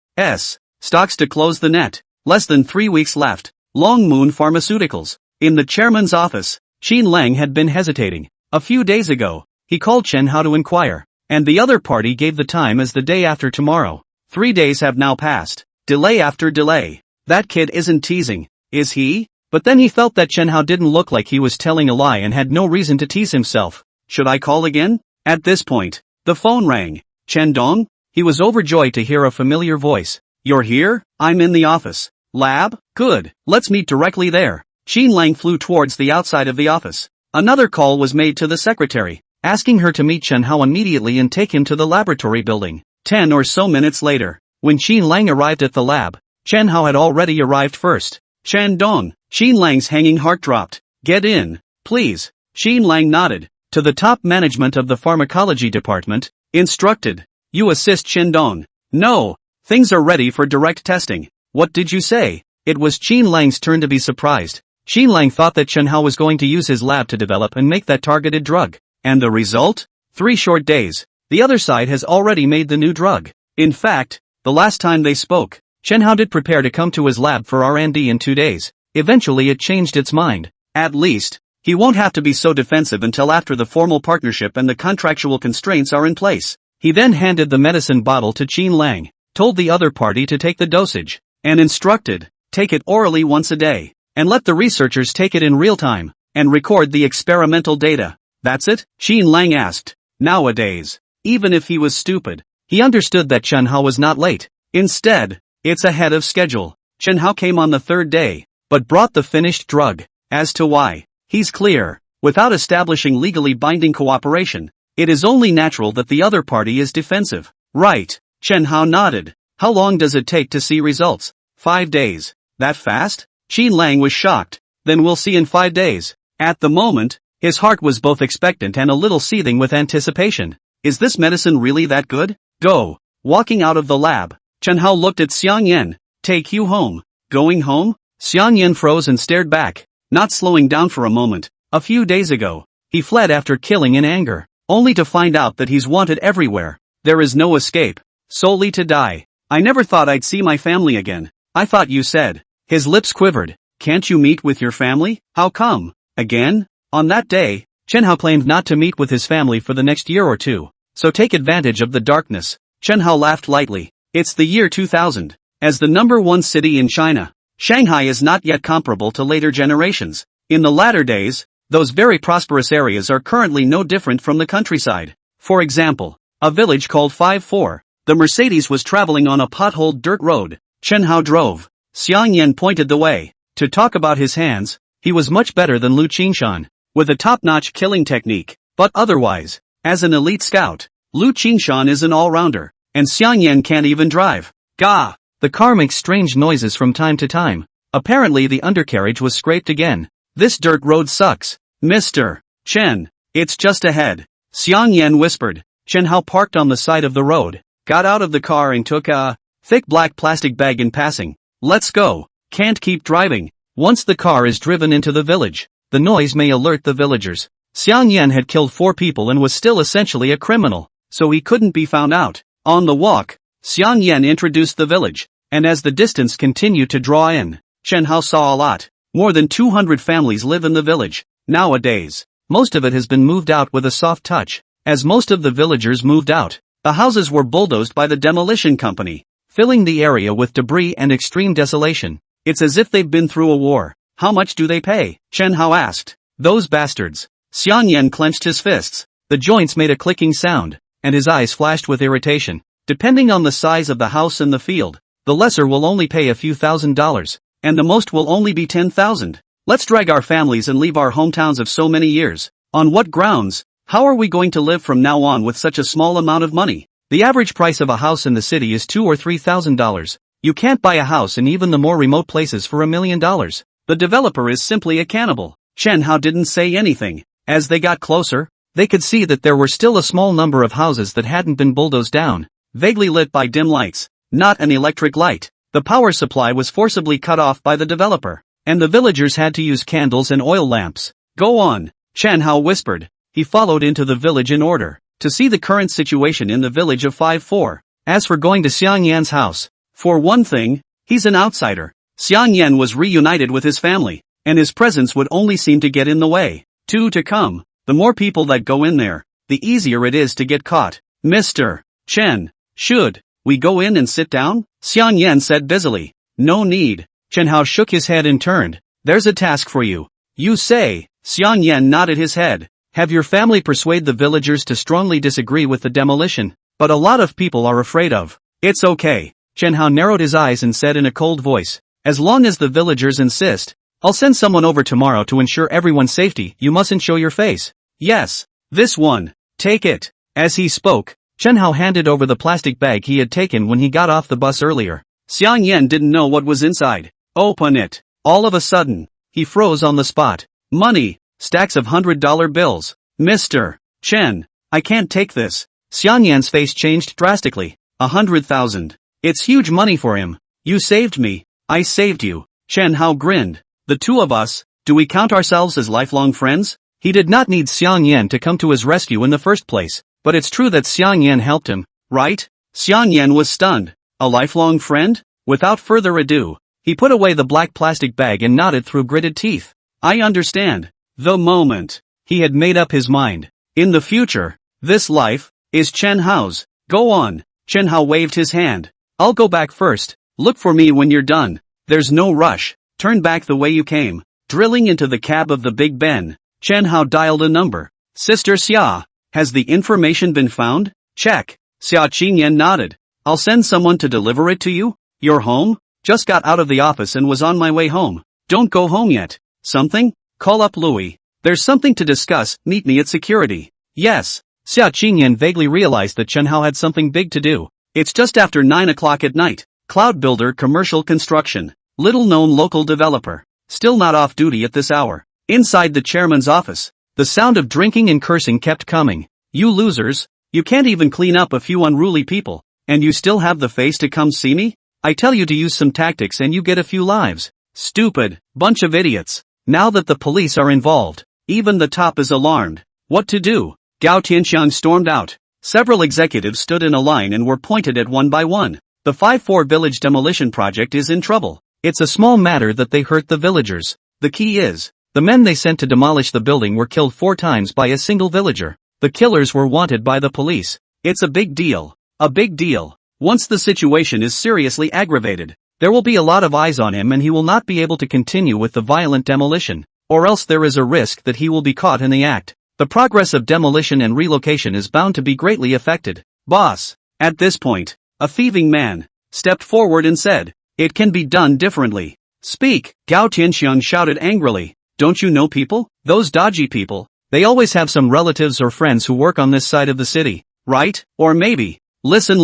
S1: Stocks to close the net. Less than 3 weeks left. Long Moon Pharmaceuticals. In the chairman's office, Qin Lang had been hesitating. A few days ago, he called Chen Hao to inquire, and the other party gave the time as the day after tomorrow. 3 days have now passed. Delay after delay. That kid isn't teasing, is he? But then he felt that Chen Hao didn't look like he was telling a lie and had no reason to tease himself. Should I call again? At this point, the phone rang. Chen Dong? He was overjoyed to hear a familiar voice. You're here? I'm in the office. Lab? Good. Let's meet directly there. Qin Lang flew towards the outside of the office. Another call was made to the secretary, asking her to meet Chen Hao immediately and take him to the laboratory building. 10 or so minutes later, when Qin Lang arrived at the lab, Chen Hao had already arrived first. Chen Dong. Qin Lang's hanging heart dropped. Get in, please. Qin Lang nodded. To the top management of the pharmacology department, instructed. You assist Chen Dong. No. Things are ready for direct testing. What did you say? It was Qin Lang's turn to be surprised. Qin Lang thought that Chen Hao was going to use his lab to develop and make that targeted drug. And the result? 3 short days. The other side has already made the new drug. In fact, the last time they spoke, Chen Hao did prepare to come to his lab for R&D in 2 days. Eventually it changed its mind. At least, he won't have to be so defensive until after the formal partnership and the contractual constraints are in place. He then handed the medicine bottle to Qin Lang, told the other party to take the dosage, and instructed, take it orally once a day, and let the researchers take it in real time, and record the experimental data. That's it? Qin Lang asked. Nowadays, even if he was stupid, he understood that Chen Hao was not late. Instead, it's ahead of schedule. Chen Hao came on the 3rd day, but brought the finished drug. As to why, he's clear. Without establishing legally binding cooperation, it is only natural that the other party is defensive. Right. Chen Hao nodded. How long does it take to see results? 5 days. That fast? Qin Lang was shocked. Then we'll see in 5 days. At the moment, his heart was both expectant and a little seething with anticipation. Is this medicine really that good? Go. Walking out of the lab, Chen Hao looked at Xiang Yan. Take you home. Going home? Xiang Yan froze and stared back, not slowing down for a moment. A few days ago, he fled after killing in anger, only to find out that he's wanted everywhere. There is no escape. Solely to die. I never thought I'd see my family again. I thought you said. His lips quivered. Can't you meet with your family? How come? Again? On that day, Chen Hao claimed not to meet with his family for the next year or two. So take advantage of the darkness. Chen Hao laughed lightly. It's the year 2000. As the #1 city in China, Shanghai is not yet comparable to later generations. In the latter days, those very prosperous areas are currently no different from the countryside. For example, a village called 54. The Mercedes was traveling on a potholed dirt road. Chen Hao drove. Xiang Yan pointed the way. To talk about his hands, he was much better than Lu Qingshan, with a top-notch killing technique, but otherwise, as an elite scout, Lu Qingshan is an all-rounder, and Xiang Yan can't even drive. Gah! The car makes strange noises from time to time. Apparently the undercarriage was scraped again. This dirt road sucks. Mr. Chen, it's just ahead. Xiang Yan whispered. Chen Hao parked on the side of the road, got out of the car and took a thick black plastic bag in passing. Let's go. Can't keep driving. Once the car is driven into the village, the noise may alert the villagers. Xiang Yan had killed 4 people and was still essentially a criminal, so he couldn't be found out. On the walk, Xiang Yan introduced the village, and as the distance continued to draw in, Chen Hao saw a lot. More than 200 families live in the village. Nowadays, most of it has been moved out with a soft touch. As most of the villagers moved out, the houses were bulldozed by the demolition company, filling the area with debris and extreme desolation. It's as if they've been through a war. How much do they pay? Chen Hao asked. Those bastards. Xiang Yan clenched his fists. The joints made a clicking sound, and his eyes flashed with irritation. Depending on the size of the house and the field, the lesser will only pay a few $1,000s, and the most will only be 10,000. Let's drag our families and leave our hometowns of so many years. On what grounds? How are we going to live from now on with such a small amount of money? The average price of a house in the city is $2,000 or $3,000. You can't buy a house in even the more remote places for $1 million. The developer is simply a cannibal. Chen Hao didn't say anything. As they got closer, they could see that there were still a small number of houses that hadn't been bulldozed down, vaguely lit by dim lights, not an electric light. The power supply was forcibly cut off by the developer, and the villagers had to use candles and oil lamps. Go on, Chen Hao whispered. He followed into the village in order to see the current situation in the village of 54. As for going to Xiang Yan's house, for one thing, he's an outsider. Xiang Yan was reunited with his family, and his presence would only seem to get in the way. 2 to come. The more people that go in there, the easier it is to get caught. Mr. Chen, should we go in and sit down? Xiang Yan said busily. No need. Chen Hao shook his head and turned. There's a task for you. You say. Xiang Yan nodded his head. Have your family persuade the villagers to strongly disagree with the demolition, but a lot of people are afraid of. It's okay. Chen Hao narrowed his eyes and said in a cold voice. As long as the villagers insist, I'll send someone over tomorrow to ensure everyone's safety. You mustn't show your face. Yes. This one. Take it. As he spoke, Chen Hao handed over the plastic bag he had taken when he got off the bus earlier. Xiang Yan didn't know what was inside. Open it. All of a sudden, he froze on the spot. Money. Stacks of $100 bills. Mr. Chen, I can't take this. Xiang Yan's face changed drastically. 100,000. It's huge money for him. You saved me. I saved you. Chen Hao grinned. The two of us, do we count ourselves as lifelong friends? He did not need Xiang Yan to come to his rescue in the first place, but it's true that Xiang Yan helped him, right? Xiang Yan was stunned. A lifelong friend? Without further ado, he put away the black plastic bag and nodded through gritted teeth. I understand. The moment he had made up his mind. In the future, this life is Chen Hao's. Go on. Chen Hao waved his hand. I'll go back first. Look for me when you're done. There's no rush. Turn back the way you came. Drilling into the cab of the Big Ben, Chen Hao dialed a number. Sister Xia, has the information been found? Check. Xia Qingyan nodded. I'll send someone to deliver it to you. You're home? Just got out of the office and was on my way home. Don't go home yet. Something? Call up Louis. There's something to discuss. Meet me at security. Yes. Xia Qingyan vaguely realized that Chen Hao had something big to do. It's just after 9 o'clock at night. Cloud Builder Commercial Construction. Little known local developer. Still not off duty at this hour. Inside the chairman's office, the sound of drinking and cursing kept coming. You losers. You can't even clean up a few unruly people. And you still have the face to come see me? I tell you to use some tactics and you get a few lives. Stupid. Bunch of idiots. Now that the police are involved, even the top is alarmed. What to do? Gao Tianxiang stormed out. Several executives stood in a line and were pointed at one by one. The 5-4 village demolition project is in trouble. It's a small matter that they hurt the villagers. The key is, The men they sent to demolish the building were killed 4 times by a single villager. The killers were wanted by the police. It's a big deal. A big deal. Once the situation is seriously aggravated, there will be a lot of eyes on him and he will not be able to continue with the violent demolition, or else there is a risk that he will be caught in the act. The progress of demolition and relocation is bound to be greatly affected. Boss. At this point, a thieving man stepped forward and said, "It can be done differently." "Speak," Gao Tianxiang shouted angrily. "Don't you know people? Those dodgy people. They always have some relatives or friends who work on this side of the city, right? Or maybe." Listen.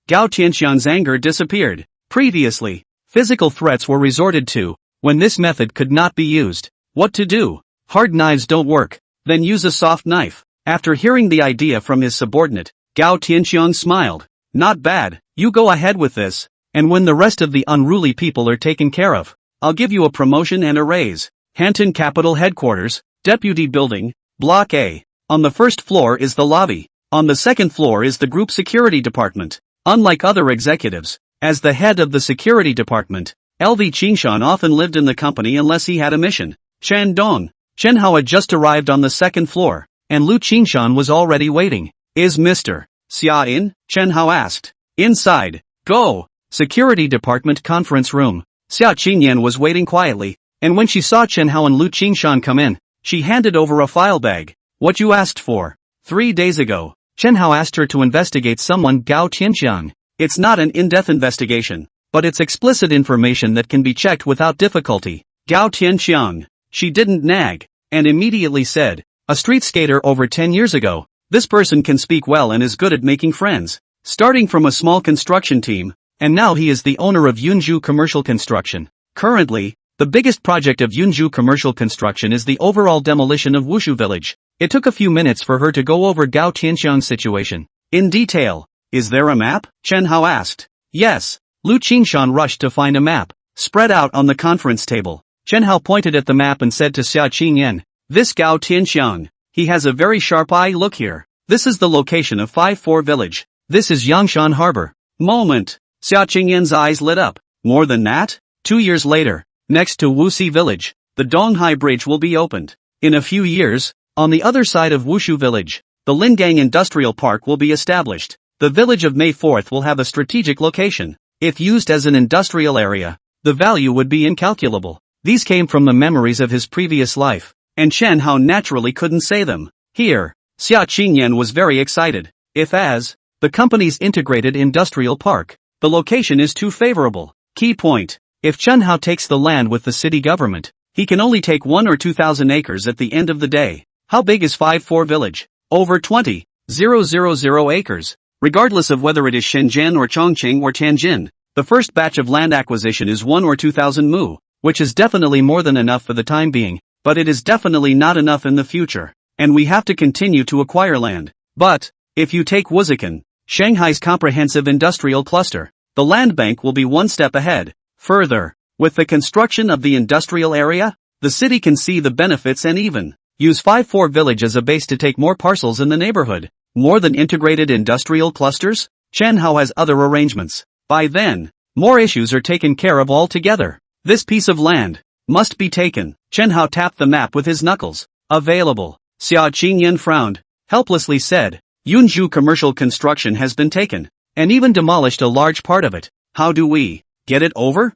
S1: Gao Tianxiang's anger disappeared. Previously, physical threats were resorted to. When this method could not be used, what to do? Hard knives don't work. Then use a soft knife. After hearing the idea from his subordinate, Gao Tianxiang smiled. "Not bad, you go ahead with this, and when the rest of the unruly people are taken care of, I'll give you a promotion and a raise." Hanton Capital Headquarters, Deputy Building, Block A. On the first floor is the lobby. On the second floor is the Group Security Department. Unlike other executives, as the head of the security department, LV Qingshan often lived in the company unless he had a mission. Shandong. Chen Hao had just arrived on the second floor, and Lu Qingshan was already waiting. "Is Mr. Xia in?" Chen Hao asked. "Inside. Go." Security Department Conference Room. Xia Qingyan was waiting quietly, and when she saw Chen Hao and Lu Qingshan come in, she handed over a file bag. "What you asked for?" 3 days ago, Chen Hao asked her to investigate someone, Gao Tianxiang. It's not an in-depth investigation, but it's explicit information that can be checked without difficulty. Gao Tianxiang. She didn't nag, and immediately said, "A street skater over 10 years ago. This person can speak well and is good at making friends. Starting from a small construction team, and now he is the owner of Yunju Commercial Construction. Currently, the biggest project of Yunju Commercial Construction is the overall demolition of Wushu Village." It took a few minutes for her to go over Gao Tianxiang's situation in detail. "Is there a map?" Chen Hao asked. "Yes." Lu Qingshan rushed to find a map, spread out on the conference table. Chen Hao pointed at the map and said to Xia Qingyan, "This Gao Tianxiang, he has a very sharp eye. Look here. This is the location of 5-4 Village. This is Yangshan Harbor." Moment. Xia Qingyan's eyes lit up. More than that? 2 years later, next to Wuxi Village, the Donghai Bridge will be opened. In a few years, on the other side of Wushu Village, the Lingang Industrial Park will be established. The village of May 4th will have a strategic location. If used as an industrial area, the value would be incalculable. These came from the memories of his previous life, and Chen Hao naturally couldn't say them here. Xia Qingyan was very excited. If as the company's integrated industrial park, the location is too favorable. Key point. If Chen Hao takes the land with the city government, he can only take 1 or 2,000 acres at the end of the day. How big is 5-4 Village? Over 20,000 acres. Regardless of whether it is Shenzhen or Chongqing or Tianjin, the first batch of land acquisition is 1 or 2,000 mu, which is definitely more than enough for the time being, but it is definitely not enough in the future, and we have to continue to acquire land. But, if you take Wuxican, Shanghai's comprehensive industrial cluster, the land bank will be one step ahead. Further, with the construction of the industrial area, the city can see the benefits and even use 5-4 Village as a base to take more parcels in the neighborhood. More than integrated industrial clusters? Chen Hao has other arrangements. By then, more issues are taken care of altogether. This piece of land must be taken. Chen Hao tapped the map with his knuckles. Available. Xia Qingyan frowned, helplessly said, "Yunju Commercial Construction has been taken, and even demolished a large part of it. How do we get it over?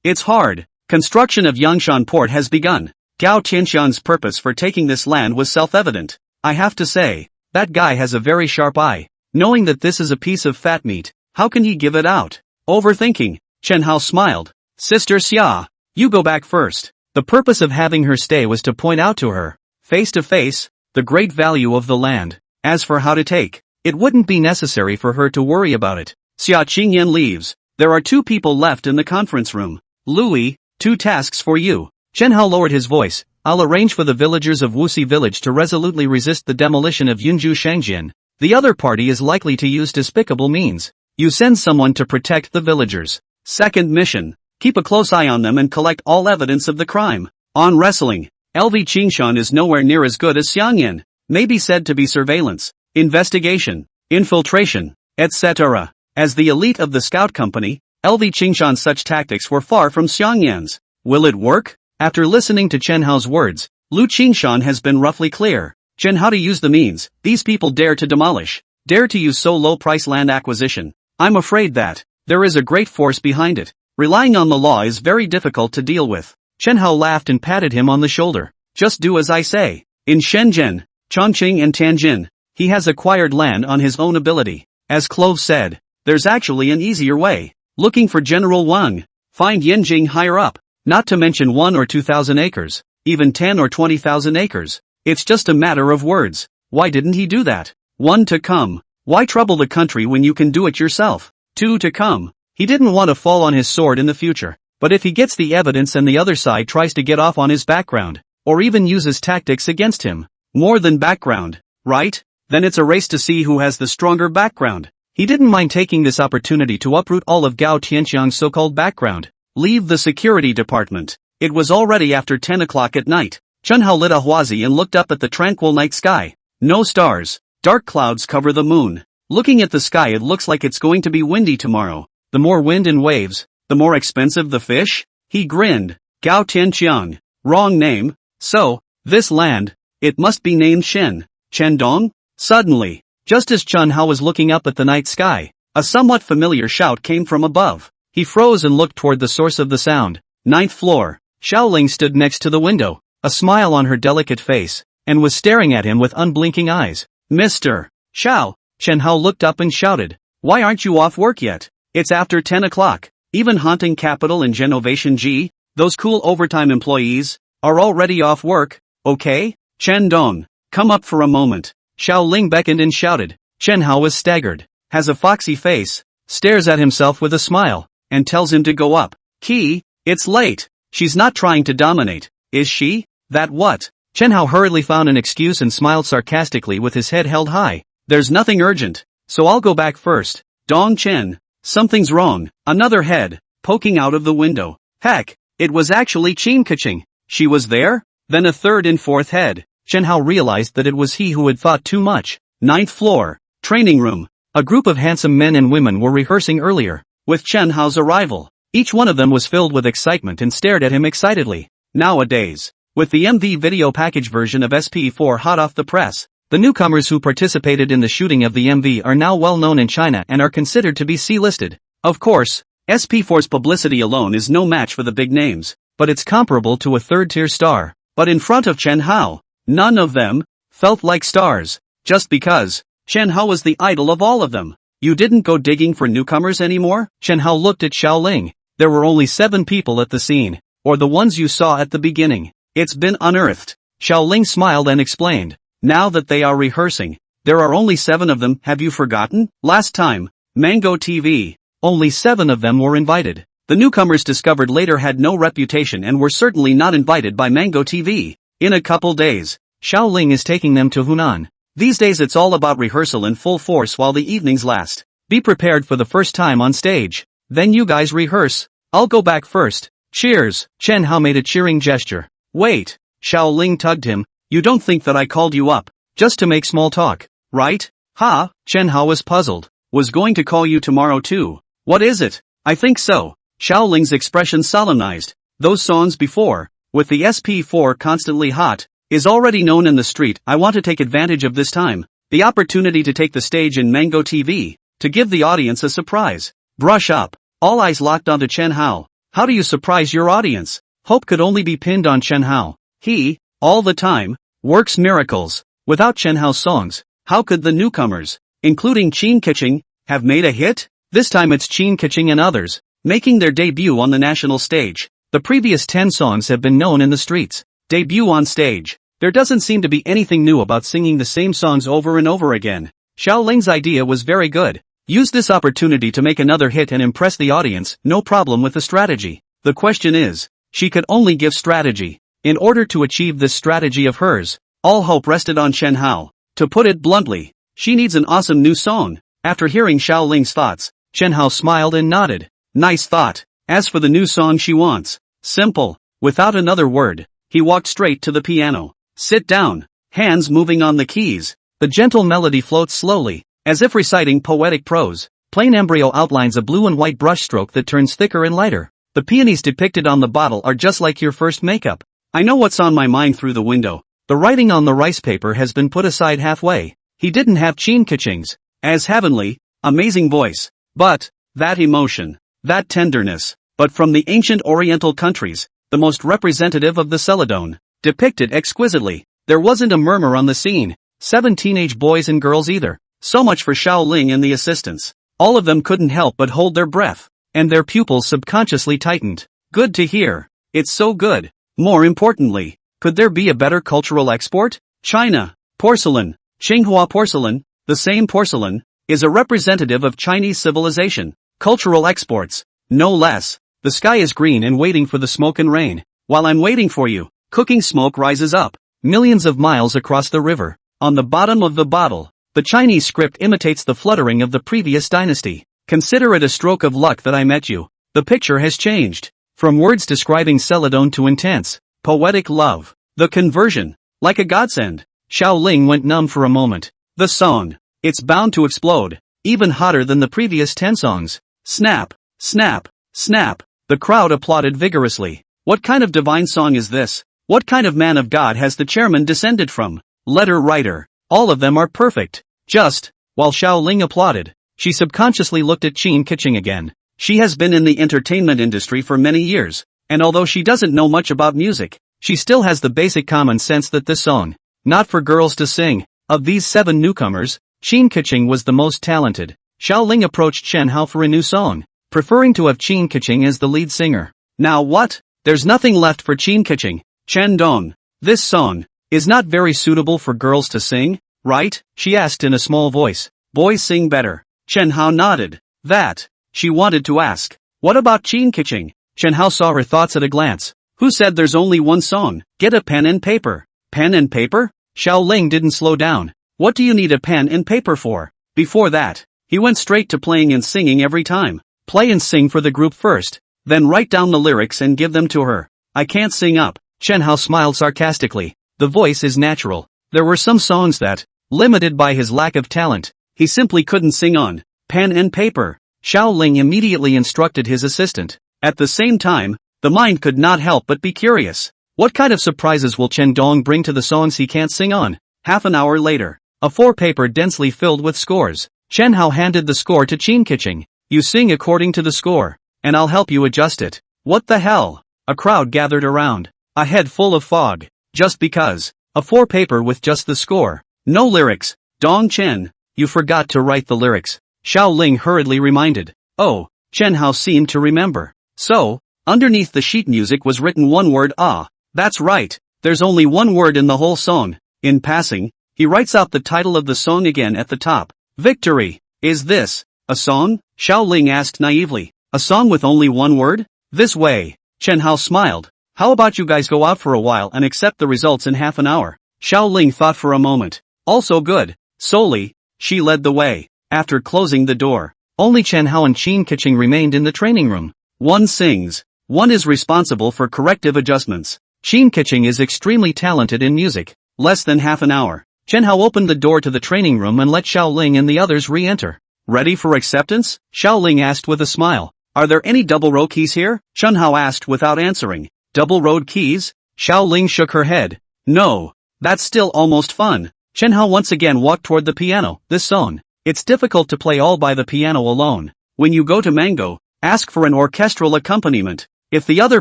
S1: It's hard. Construction of Yangshan Port has begun." Gao Tianxiang's purpose for taking this land was self-evident. "I have to say, that guy has a very sharp eye. Knowing that this is a piece of fat meat, how can he give it out?" Overthinking. Chen Hao smiled. "Sister Xia, you go back first." The purpose of having her stay was to point out to her, face to face, the great value of the land. As for how to take, it wouldn't be necessary for her to worry about it. Xia Qingyan leaves. There are 2 people left in the conference room. "Louis, 2 tasks for you." Chen Hao lowered his voice. "I'll arrange for the villagers of Wuxi Village to resolutely resist the demolition of Yunju Shangjian. The other party is likely to use despicable means. You send someone to protect the villagers. Second mission. Keep a close eye on them and collect all evidence of the crime." On wrestling, LV Qingshan is nowhere near as good as Xiangyan. May be said to be surveillance, investigation, infiltration, etc. As the elite of the scout company, LV Qingshan's such tactics were far from Xiangyan's. Will it work? After listening to Chen Hao's words, Lu Qingshan has been roughly clear. Chen Hao to use the means, these people dare to demolish, dare to use so low price land acquisition. I'm afraid that there is a great force behind it. Relying on the law is very difficult to deal with. Chen Hao laughed and patted him on the shoulder. Just do as I say. In Shenzhen, Chongqing and Tianjin, he has acquired land on his own ability. As Clove said, there's actually an easier way. Looking for General Wang. Find Yanjing higher up. Not to mention 1 or 2,000 acres. Even 10 or 20,000 acres. It's just a matter of words. Why didn't he do that? 1 to come. Why trouble the country when you can do it yourself? 2 to come. He didn't want to fall on his sword in the future. But if he gets the evidence and the other side tries to get off on his background, or even uses tactics against him, more than background, right? Then it's a race to see who has the stronger background. He didn't mind taking this opportunity to uproot all of Gao Tianxiang's so-called background. Leave the security department. It was already after 10 o'clock at night. Chen Hao lit a huazi and looked up at the tranquil night sky. No stars. Dark clouds cover the moon. Looking at the sky, it looks like it's going to be windy tomorrow. The more wind and waves, the more expensive the fish? He grinned. Gao Tianxiang. Wrong name. So, this land, it must be named Shendong? Suddenly, just as Chen Hao was looking up at the night sky, a somewhat familiar shout came from above. He froze and looked toward the source of the sound. 9th floor. Xiaoling stood next to the window, a smile on her delicate face, and was staring at him with unblinking eyes. Mr. Xiao. Chen Hao looked up and shouted. Why aren't you off work yet? It's after 10 o'clock. Even Haunting Capital and Genovation G, those cool overtime employees, are already off work, okay? Chen Dong, come up for a moment. Xiaoling beckoned and shouted. Chen Hao was staggered, has a foxy face, stares at himself with a smile, and tells him to go up. Key, it's late. She's not trying to dominate, is she? That what? Chen Hao hurriedly found an excuse and smiled sarcastically with his head held high. There's nothing urgent, so I'll go back first. Dong Chen, something's wrong. Another head, poking out of the window. Heck, it was actually Qin Keqing. She was there? Then a third and fourth head. Chen Hao realized that it was he who had thought too much. 9th floor, training room. A group of handsome men and women were rehearsing earlier. With Chen Hao's arrival, each one of them was filled with excitement and stared at him excitedly. Nowadays, with the MV video package version of SP4 hot off the press, the newcomers who participated in the shooting of the MV are now well known in China and are considered to be C-listed. Of course, SP4's publicity alone is no match for the big names, but it's comparable to a third-tier star. But in front of Chen Hao, none of them felt like stars, just because Chen Hao was the idol of all of them. You didn't go digging for newcomers anymore? Chen Hao looked at Xiaoling. There were only 7 people at the scene, or the ones you saw at the beginning. It's been unearthed. Xiaoling smiled and explained. Now that they are rehearsing, there are only 7 of them. Have you forgotten? Last time, Mango TV, only 7 of them were invited. The newcomers discovered later had no reputation and were certainly not invited by Mango TV. In a couple days, Xiaoling is taking them to Hunan. These days it's all about rehearsal in full force while the evenings last. Be prepared for the first time on stage. Then you guys rehearse. I'll go back first. Cheers. Chen Hao made a cheering gesture. Wait. Xiaoling tugged him. You don't think that I called you up just to make small talk, right? Ha? Chen Hao was puzzled. Was going to call you tomorrow too. What is it? I think so. Xiaoling's expression solemnized. Those songs before, with the SP4 constantly hot, is already known in the street. I want to take advantage of this time, the opportunity to take the stage in Mango TV, to give the audience a surprise. Brush up. All eyes locked onto Chen Hao. How do you surprise your audience? Hope could only be pinned on Chen Hao. He, all the time, works miracles. Without Chen Hao's songs, how could the newcomers, including Qin Keqing, have made a hit? This time it's Qin Keqing and others, making their debut on the national stage. The previous 10 songs have been known in the streets. Debut on stage. There doesn't seem to be anything new about singing the same songs over and over again. Xiaoling's idea was very good. Use this opportunity to make another hit and impress the audience, no problem with the strategy. The question is, she could only give strategy. In order to achieve this strategy of hers, all hope rested on Chen Hao. To put it bluntly, she needs an awesome new song. After hearing Xiaoling's thoughts, Chen Hao smiled and nodded. Nice thought. As for the new song she wants, simple. Without another word, he walked straight to the piano. Sit down. Hands moving on the keys. The gentle melody floats slowly, as if reciting poetic prose. Plain embryo outlines a blue and white brushstroke that turns thicker and lighter. The peonies depicted on the bottle are just like your first makeup. I know what's on my mind through the window. The writing on the rice paper has been put aside halfway. He didn't have Chin Kiching's as heavenly, amazing voice, but that emotion, that tenderness, but from the ancient Oriental countries, the most representative of the Celadon, depicted exquisitely. There wasn't a murmur on the scene, 7 teenage boys and girls either. So much for Xiaoling and the assistants. All of them couldn't help but hold their breath, and their pupils subconsciously tightened. Good to hear. It's so good. More importantly, could there be a better cultural export? China. Porcelain. Tsinghua porcelain, the same porcelain, is a representative of Chinese civilization. Cultural exports. No less. The sky is green and waiting for the smoke and rain. While I'm waiting for you, cooking smoke rises up, millions of miles across the river. On the bottom of the bottle, the Chinese script imitates the fluttering of the previous dynasty. Consider it a stroke of luck that I met you. The picture has changed. From words describing Celadon to intense, poetic love. The conversion. Like a godsend. Xiaoling went numb for a moment. The song. It's bound to explode. Even hotter than the previous 10 songs. Snap. Snap. Snap. The crowd applauded vigorously. What kind of divine song is this? What kind of man of God has the chairman descended from? Letter writer. All of them are perfect. Just. While Xiaoling applauded, she subconsciously looked at Chin Kiching again. She has been in the entertainment industry for many years, and although she doesn't know much about music, she still has the basic common sense that this song, not for girls to sing. Of these 7 newcomers, Chin Kiching was the most talented. Xiaoling approached Chen Hao for a new song, preferring to have Chin Kiching as the lead singer. Now what? There's nothing left for Chin Kiching. Chen Dong. This song is not very suitable for girls to sing, right? She asked in a small voice. Boys sing better. Chen Hao nodded. That. She wanted to ask. What about Chin Kiching? Chen Hao saw her thoughts at a glance. Who said there's only one song? Get a pen and paper. Pen and paper? Xiaoling didn't slow down. What do you need a pen and paper for? Before that, he went straight to playing and singing every time. Play and sing for the group first, then write down the lyrics and give them to her. I can't sing up. Chen Hao smiled sarcastically. The voice is natural. There were some songs that, limited by his lack of talent, he simply couldn't sing on. Pen and paper. Xiaoling immediately instructed his assistant. At the same time, the mind could not help but be curious. What kind of surprises will Chen Dong bring to the songs he can't sing on? Half an hour later, a 4-paper densely filled with scores. Chen Hao handed the score to Chin Kiching. You sing according to the score, and I'll help you adjust it. What the hell? A crowd gathered around. A head full of fog. Just because. A 4-paper with just the score. No lyrics. Dong Chen, you forgot to write the lyrics. Xiaoling hurriedly reminded. Oh, Chen Hao seemed to remember. So, underneath the sheet music was written one word. Ah, that's right. There's only one word in the whole song. In passing, he writes out the title of the song again at the top. Victory. Is this a song? Xiaoling asked naively. A song with only one word? This way. Chen Hao smiled. How about you guys go out for a while and accept the results in half an hour? Xiaoling thought for a moment. Also good. Solely, she led the way. After closing the door, only Chen Hao and Chin Kiching remained in the training room. One sings. One is responsible for corrective adjustments. Chin Kiching is extremely talented in music. Less than half an hour. Chen Hao opened the door to the training room and let Xiaoling and the others re-enter. Ready for acceptance? Xiaoling asked with a smile. Are there any double-row keys here? Chen Hao asked without answering. Double-rowed keys? Xiaoling shook her head. No. That's still almost fun. Chen Hao once again walked toward the piano. This song. It's difficult to play all by the piano alone. When you go to Mango, ask for an orchestral accompaniment. If the other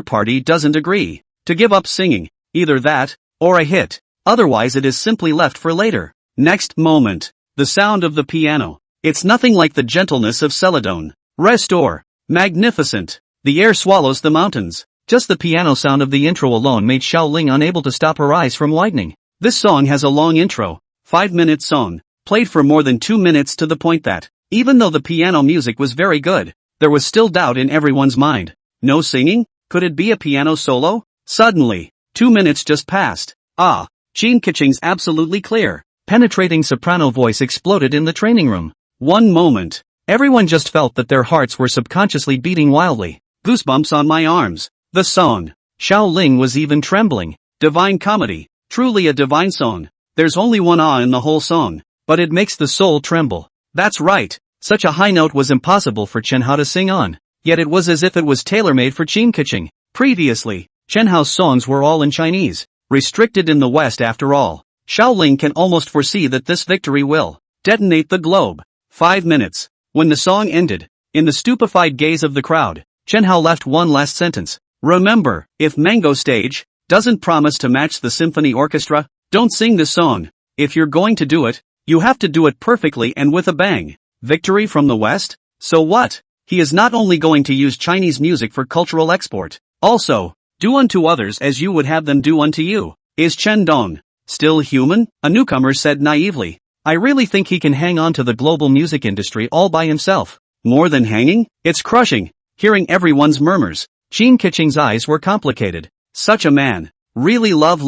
S1: party doesn't agree to give up singing, either that, or a hit. Otherwise it is simply left for later. Next moment. The sound of the piano. It's nothing like the gentleness of Celadon. Restore. Magnificent. The air swallows the mountains. Just the piano sound of the intro alone made Xiaoling unable to stop her eyes from widening. This song has a long intro. 5-minute song. Played for more than 2 minutes to the point that, even though the piano music was very good, there was still doubt in everyone's mind. No singing? Could it be a piano solo? Suddenly, 2 minutes just passed. Ah, Chin Kiching's absolutely clear, penetrating soprano voice exploded in the training room. One moment. Everyone just felt that their hearts were subconsciously beating wildly. Goosebumps on my arms. The song. Xiaoling was even trembling. Divine comedy. Truly a divine song. There's only one ah in the whole song, but it makes the soul tremble. That's right. Such a high note was impossible for Chen Hao to sing on. yet it was as if it was tailor-made for Qin Keqing. Previously, Chen Hao's songs were all in Chinese, restricted in the West after all. Xiaoling can almost foresee that this victory will detonate the globe. 5 minutes. When the song ended, in the stupefied gaze of the crowd, Chen Hao left one last sentence. Remember, if Mango Stage doesn't promise to match the symphony orchestra, don't sing the song. If you're going to do it, you have to do it perfectly and with a bang. Victory from the West? So what? He is not only going to use Chinese music for cultural export. Also, do unto others as you would have them do unto you. Is Chen Dong still human? A newcomer said naively. I really think he can hang on to the global music industry all by himself. More than hanging? It's crushing. Hearing everyone's murmurs, Qin Keqing's eyes were complicated. Such a man. Really love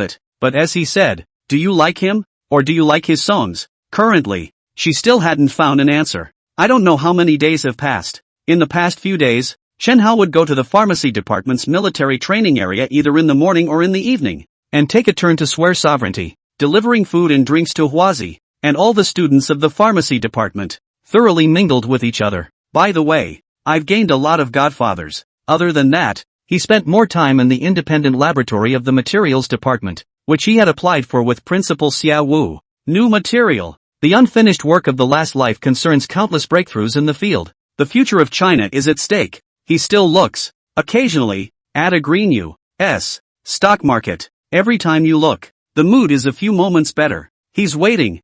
S1: it. But as he said, do you like him? Or do you like his songs? Currently, she still hadn't found an answer. I don't know how many days have passed. In the past few days, Chen Hao would go to the pharmacy department's military training area either in the morning or in the evening, and take a turn to swear sovereignty, delivering food and drinks to Huazi, and all the students of the pharmacy department, thoroughly mingled with each other. By the way, I've gained a lot of godfathers. Other than that, he spent more time in the independent laboratory of the materials department, which he had applied for with Principal Xia Wu. New material. The unfinished work of the last life concerns countless breakthroughs in the field. The future of China is at stake. He still looks, occasionally, at a green U.S. stock market. Every time you look, the mood is a few moments better. He's waiting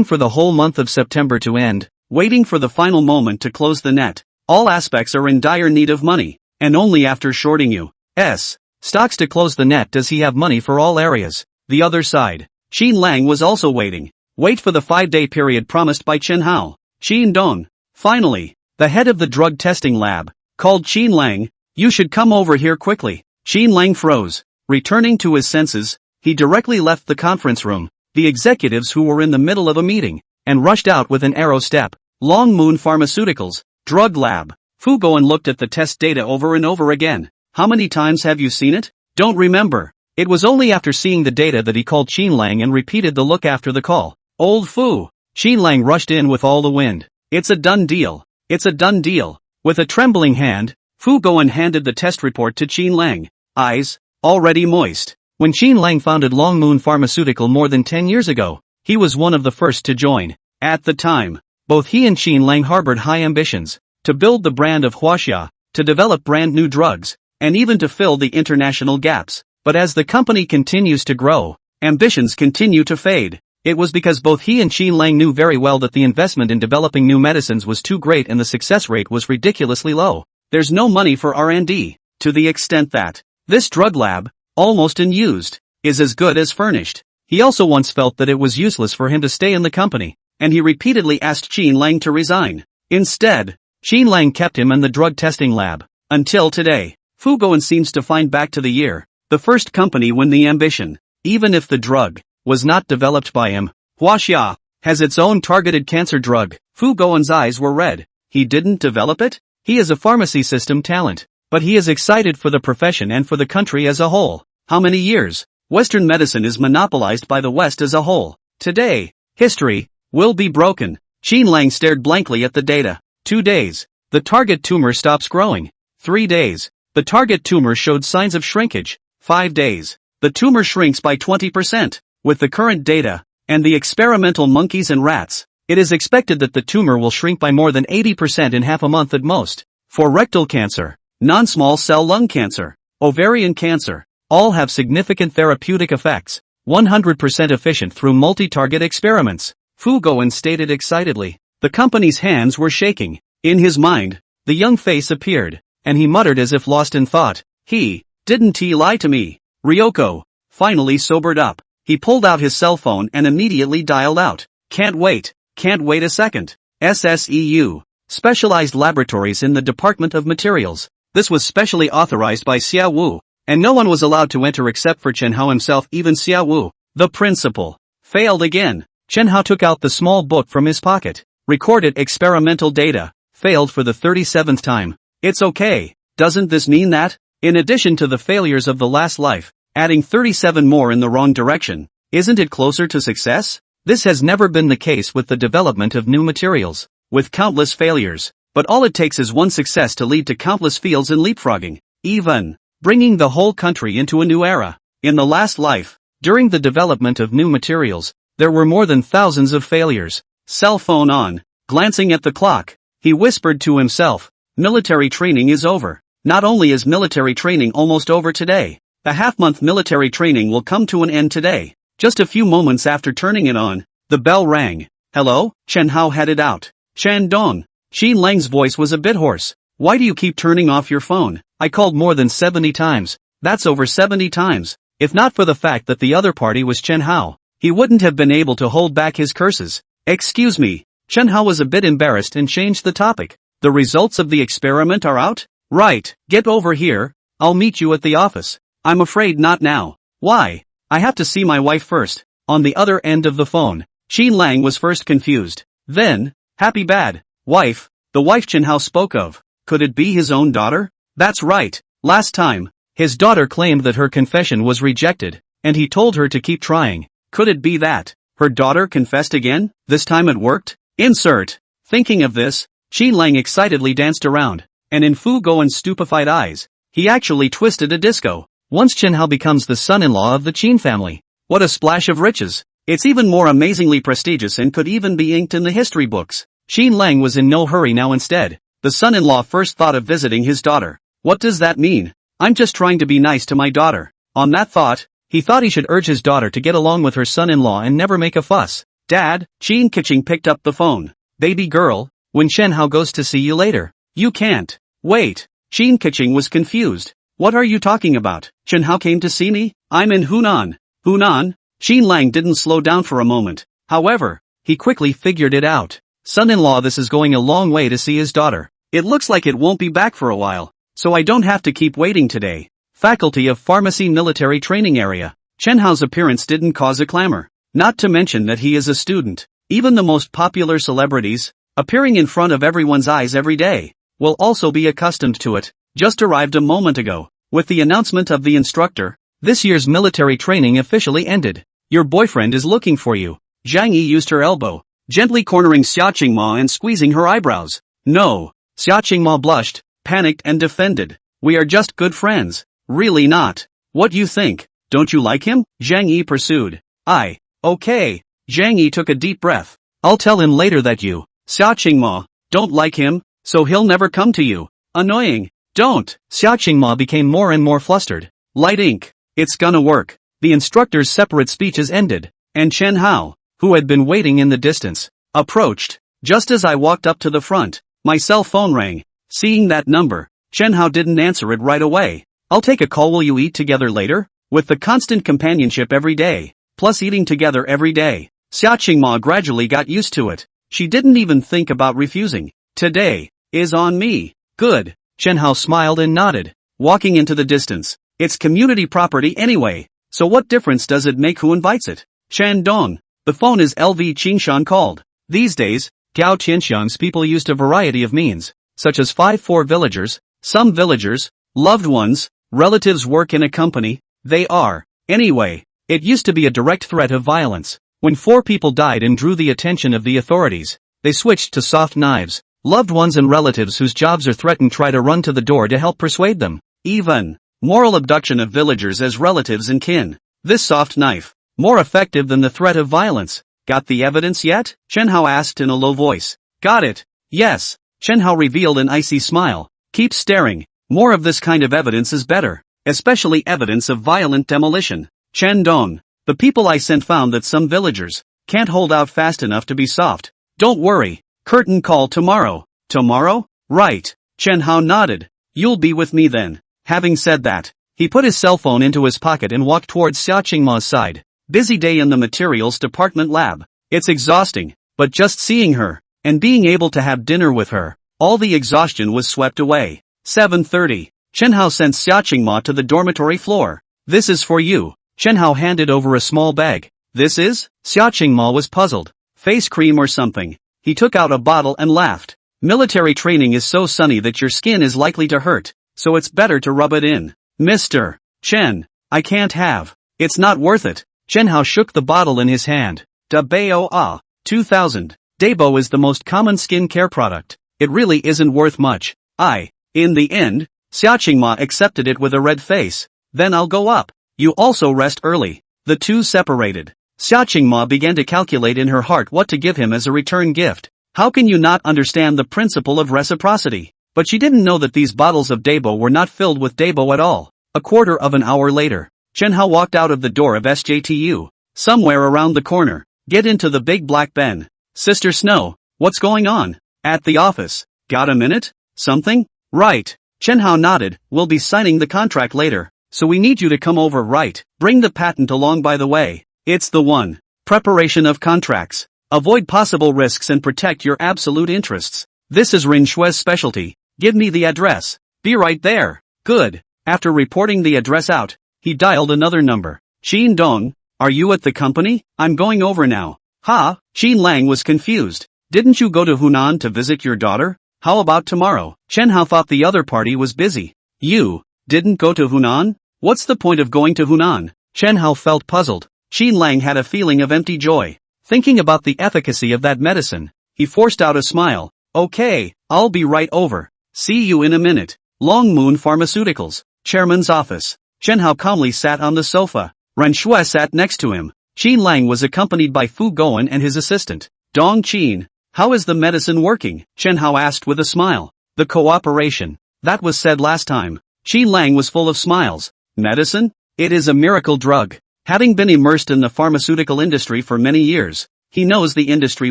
S1: for the whole month of September to end, waiting for the final moment to close the net. All aspects are in dire need of money, and only after shorting U.S. stocks to close the net does he have money for all areas. The other side, Qin Lang was also waiting. Wait for the 5-day period promised by Chen Hao. Qin Dong, finally, the head of the drug testing lab, called Qin Lang. You should come over here quickly. Qin Lang froze. Returning to his senses, he directly left the conference room, the executives who were in the middle of a meeting, and rushed out with an arrow step. Long Moon Pharmaceuticals, Drug Lab. Fu Guoan looked at the test data over and over again. How many times have you seen it? Don't remember. It was only after seeing the data that he called Qin Lang and repeated the look after the call. Old Fu. Qin Lang rushed in with all the wind. It's a done deal. It's a done deal. With a trembling hand, Fu Guoan handed the test report to Qin Lang. Eyes already moist. When Qin Lang founded Long Moon Pharmaceutical more than 10 years ago, he was one of the first to join. At the time, both he and Qin Lang harbored high ambitions, to build the brand of Huaxia, to develop brand new drugs, and even to fill the international gaps. But as the company continues to grow, ambitions continue to fade. It was because both he and Qin Lang knew very well that the investment in developing new medicines was too great and the success rate was ridiculously low. There's no money for R&D, to the extent that this drug lab, almost unused, is as good as furnished. He also once felt that it was useless for him to stay in the company, and he repeatedly asked Qin Lang to resign. Instead, Qin Lang kept him in the drug testing lab. Until today, Fu Guoan seems to find back to the year, the first company when the ambition, even if the drug was not developed by him. Huaxia has its own targeted cancer drug. Fu Guoan's eyes were red. He didn't develop it? He is a pharmacy system talent. But he is excited for the profession and for the country as a whole. How many years? Western medicine is monopolized by the West as a whole. Today, history will be broken. Qin Lang stared blankly at the data. 2 days. The target tumor stops growing. 3 days. The target tumor showed signs of shrinkage. 5 days. The tumor shrinks by 20%. With the current data, and the experimental monkeys and rats, it is expected that the tumor will shrink by more than 80% in half a month at most. For rectal cancer, non-small cell lung cancer, ovarian cancer, all have significant therapeutic effects, 100% efficient through multi-target experiments. Fu Guoan stated excitedly. The company's hands were shaking. In his mind, the young face appeared, and he muttered as if lost in thought. Didn't he lie to me? Ryoko finally sobered up. He pulled out his cell phone and immediately dialed out. Can't wait a second. SSEU, Specialized Laboratories in the Department of Materials. This was specially authorized by Xia Wu, and no one was allowed to enter except for Chen Hao himself. Even Xia Wu, the principal, failed again. Chen Hao took out the small book from his pocket. Recorded experimental data, failed for the 37th time. It's okay, doesn't this mean that, in addition to the failures of the last life, adding 37 more in the wrong direction, isn't it closer to success? This has never been the case with the development of new materials. With countless failures, but all it takes is one success to lead to countless fields in leapfrogging, even bringing the whole country into a new era. In the last life, during the development of new materials, there were more than thousands of failures. Cell phone on, glancing at the clock, he whispered to himself, military training is over. Not only is military training almost over today, the half-month military training will come to an end today. Just a few moments after turning it on, the bell rang. Hello? Chen Hao headed out. Shandong. Xin Lang's voice was a bit hoarse. Why do you keep turning off your phone? I called more than 70 times. That's over 70 times. If not for the fact that the other party was Chen Hao, he wouldn't have been able to hold back his curses. Excuse me. Chen Hao was a bit embarrassed and changed the topic. The results of the experiment are out? Right. Get over here. I'll meet you at the office. I'm afraid not now. Why? I have to see my wife first. On the other end of the phone, Xin Lang was first confused. Then, happy bad. Wife, the wife Chen Hao spoke of. Could it be his own daughter? That's right. Last time, his daughter claimed that her confession was rejected, and he told her to keep trying. Could it be that her daughter confessed again? This time it worked? Insert. Thinking of this, Xin Lang excitedly danced around, and in Fu Goen's stupefied eyes, he actually twisted a disco. Once Chen Hao becomes the son-in-law of the Qin family, what a splash of riches. It's even more amazingly prestigious and could even be inked in the history books. Xin Lang was in no hurry now. Instead, the son-in-law first thought of visiting his daughter. What does that mean? I'm just trying to be nice to my daughter. On that thought, he thought he should urge his daughter to get along with her son-in-law and never make a fuss. Dad, Qin Keqing picked up the phone. Baby girl, when Chen Hao goes to see you later. You can't. Wait. Qin Keqing was confused. What are you talking about? Chen Hao came to see me? I'm in Hunan. Hunan? Xin Lang didn't slow down for a moment. However, he quickly figured it out. Son-in-law, this is going a long way to see his daughter. It looks like it won't be back for a while, so I don't have to keep waiting today. Faculty of Pharmacy Military Training Area. Chen Hao's appearance didn't cause a clamor. Not to mention that he is a student. Even the most popular celebrities, appearing in front of everyone's eyes every day, will also be accustomed to it. Just arrived a moment ago. With the announcement of the instructor, this year's military training officially ended. Your boyfriend is looking for you. Zhang Yi used her elbow, gently cornering Xia Qingma and squeezing her eyebrows. No. Xia Qingma blushed, panicked and defended. We are just good friends. Really not. What you think? Don't you like him? Zhang Yi pursued. Okay. Zhang Yi took a deep breath. I'll tell him later that you, Xia Qingma, don't like him, so he'll never come to you. Annoying. Don't. Xia Qingma became more and more flustered. Light ink. It's gonna work. The instructor's separate speeches ended, and Chen Hao, who had been waiting in the distance, approached. Just as I walked up to the front, my cell phone rang. Seeing that number, Chen Hao didn't answer it right away. I'll take a call. Will you eat together later? With the constant companionship every day, plus eating together every day, Xia Qingma gradually got used to it. She didn't even think about refusing. Today is on me. Good. Chen Hao smiled and nodded, walking into the distance. It's community property anyway, so what difference does it make who invites it? Shandong. The phone is LV Qingshan called. These days, Gao Tianxiang's people used a variety of means, such as 5-4 villagers, some villagers, loved ones, relatives work in a company, they are. Anyway, it used to be a direct threat of violence. When 4 people died and drew the attention of the authorities, they switched to soft knives. Loved ones and relatives whose jobs are threatened try to run to the door to help persuade them. Even moral abduction of villagers as relatives and kin. This soft knife, more effective than the threat of violence. Got the evidence yet? Chen Hao asked in a low voice. Got it. Yes. Chen Hao revealed an icy smile. Keep staring. More of this kind of evidence is better, especially evidence of violent demolition. Chen Dong. The people I sent found that some villagers can't hold out fast enough to be soft. Don't worry. Curtain call tomorrow. Tomorrow? Right. Chen Hao nodded. You'll be with me then. Having said that, he put his cell phone into his pocket and walked towards Xia Qingma's side. Busy day in the materials department lab. It's exhausting, but just seeing her, and being able to have dinner with her, all the exhaustion was swept away. 7:30. Chen Hao sent Xia Qingma to the dormitory floor. This is for you. Chen Hao handed over a small bag. This is? Xia Qingma was puzzled. Face cream or something. He took out a bottle and laughed. Military training is so sunny that your skin is likely to hurt, so it's better to rub it in. Mr. Chen, I can't have. It's not worth it. Chen Hao shook the bottle in his hand. Da Bao 2000. Dabo is the most common skin care product. it really isn't worth much. In the end, Xiaoqingma accepted it with a red face. Then I'll go up. You also rest early. The two separated. Xiaoqingma began to calculate in her heart what to give him as a return gift. How can you not understand the principle of reciprocity? But she didn't know that these bottles of Dabo were not filled with Dabo at all. A quarter of an hour later, Chen Hao walked out of the door of SJTU. Somewhere around the corner. Get into the big black Ben. Sister Snow, what's going on? At the office. Got a minute? Something? Right. Chen Hao nodded. We'll be signing the contract later, so we need you to come over right. Bring the patent along by the way. It's the one. Preparation of contracts. Avoid possible risks and protect your absolute interests. This is Rin Shui's specialty. Give me the address. Be right there. Good. After reporting the address out, he dialed another number. Qin Dong, are you at the company? I'm going over now. Ha? Qin Lang was confused. Didn't you go to Hunan to visit your daughter? How about tomorrow? Chen Hao thought the other party was busy. You didn't go to Hunan? What's the point of going to Hunan? Chen Hao felt puzzled. Qin Lang had a feeling of empty joy. Thinking about the efficacy of that medicine, he forced out a smile. Okay, I'll be right over. See you in a minute. Long Moon Pharmaceuticals, chairman's office. Chen Hao calmly sat on the sofa. Ren Shui sat next to him. Qin Lang was accompanied by Fu Goen and his assistant. Dong Qin, how is the medicine working? Chen Hao asked with a smile. The cooperation. That was said last time. Qin Lang was full of smiles. Medicine? It is a miracle drug. Having been immersed in the pharmaceutical industry for many years, he knows the industry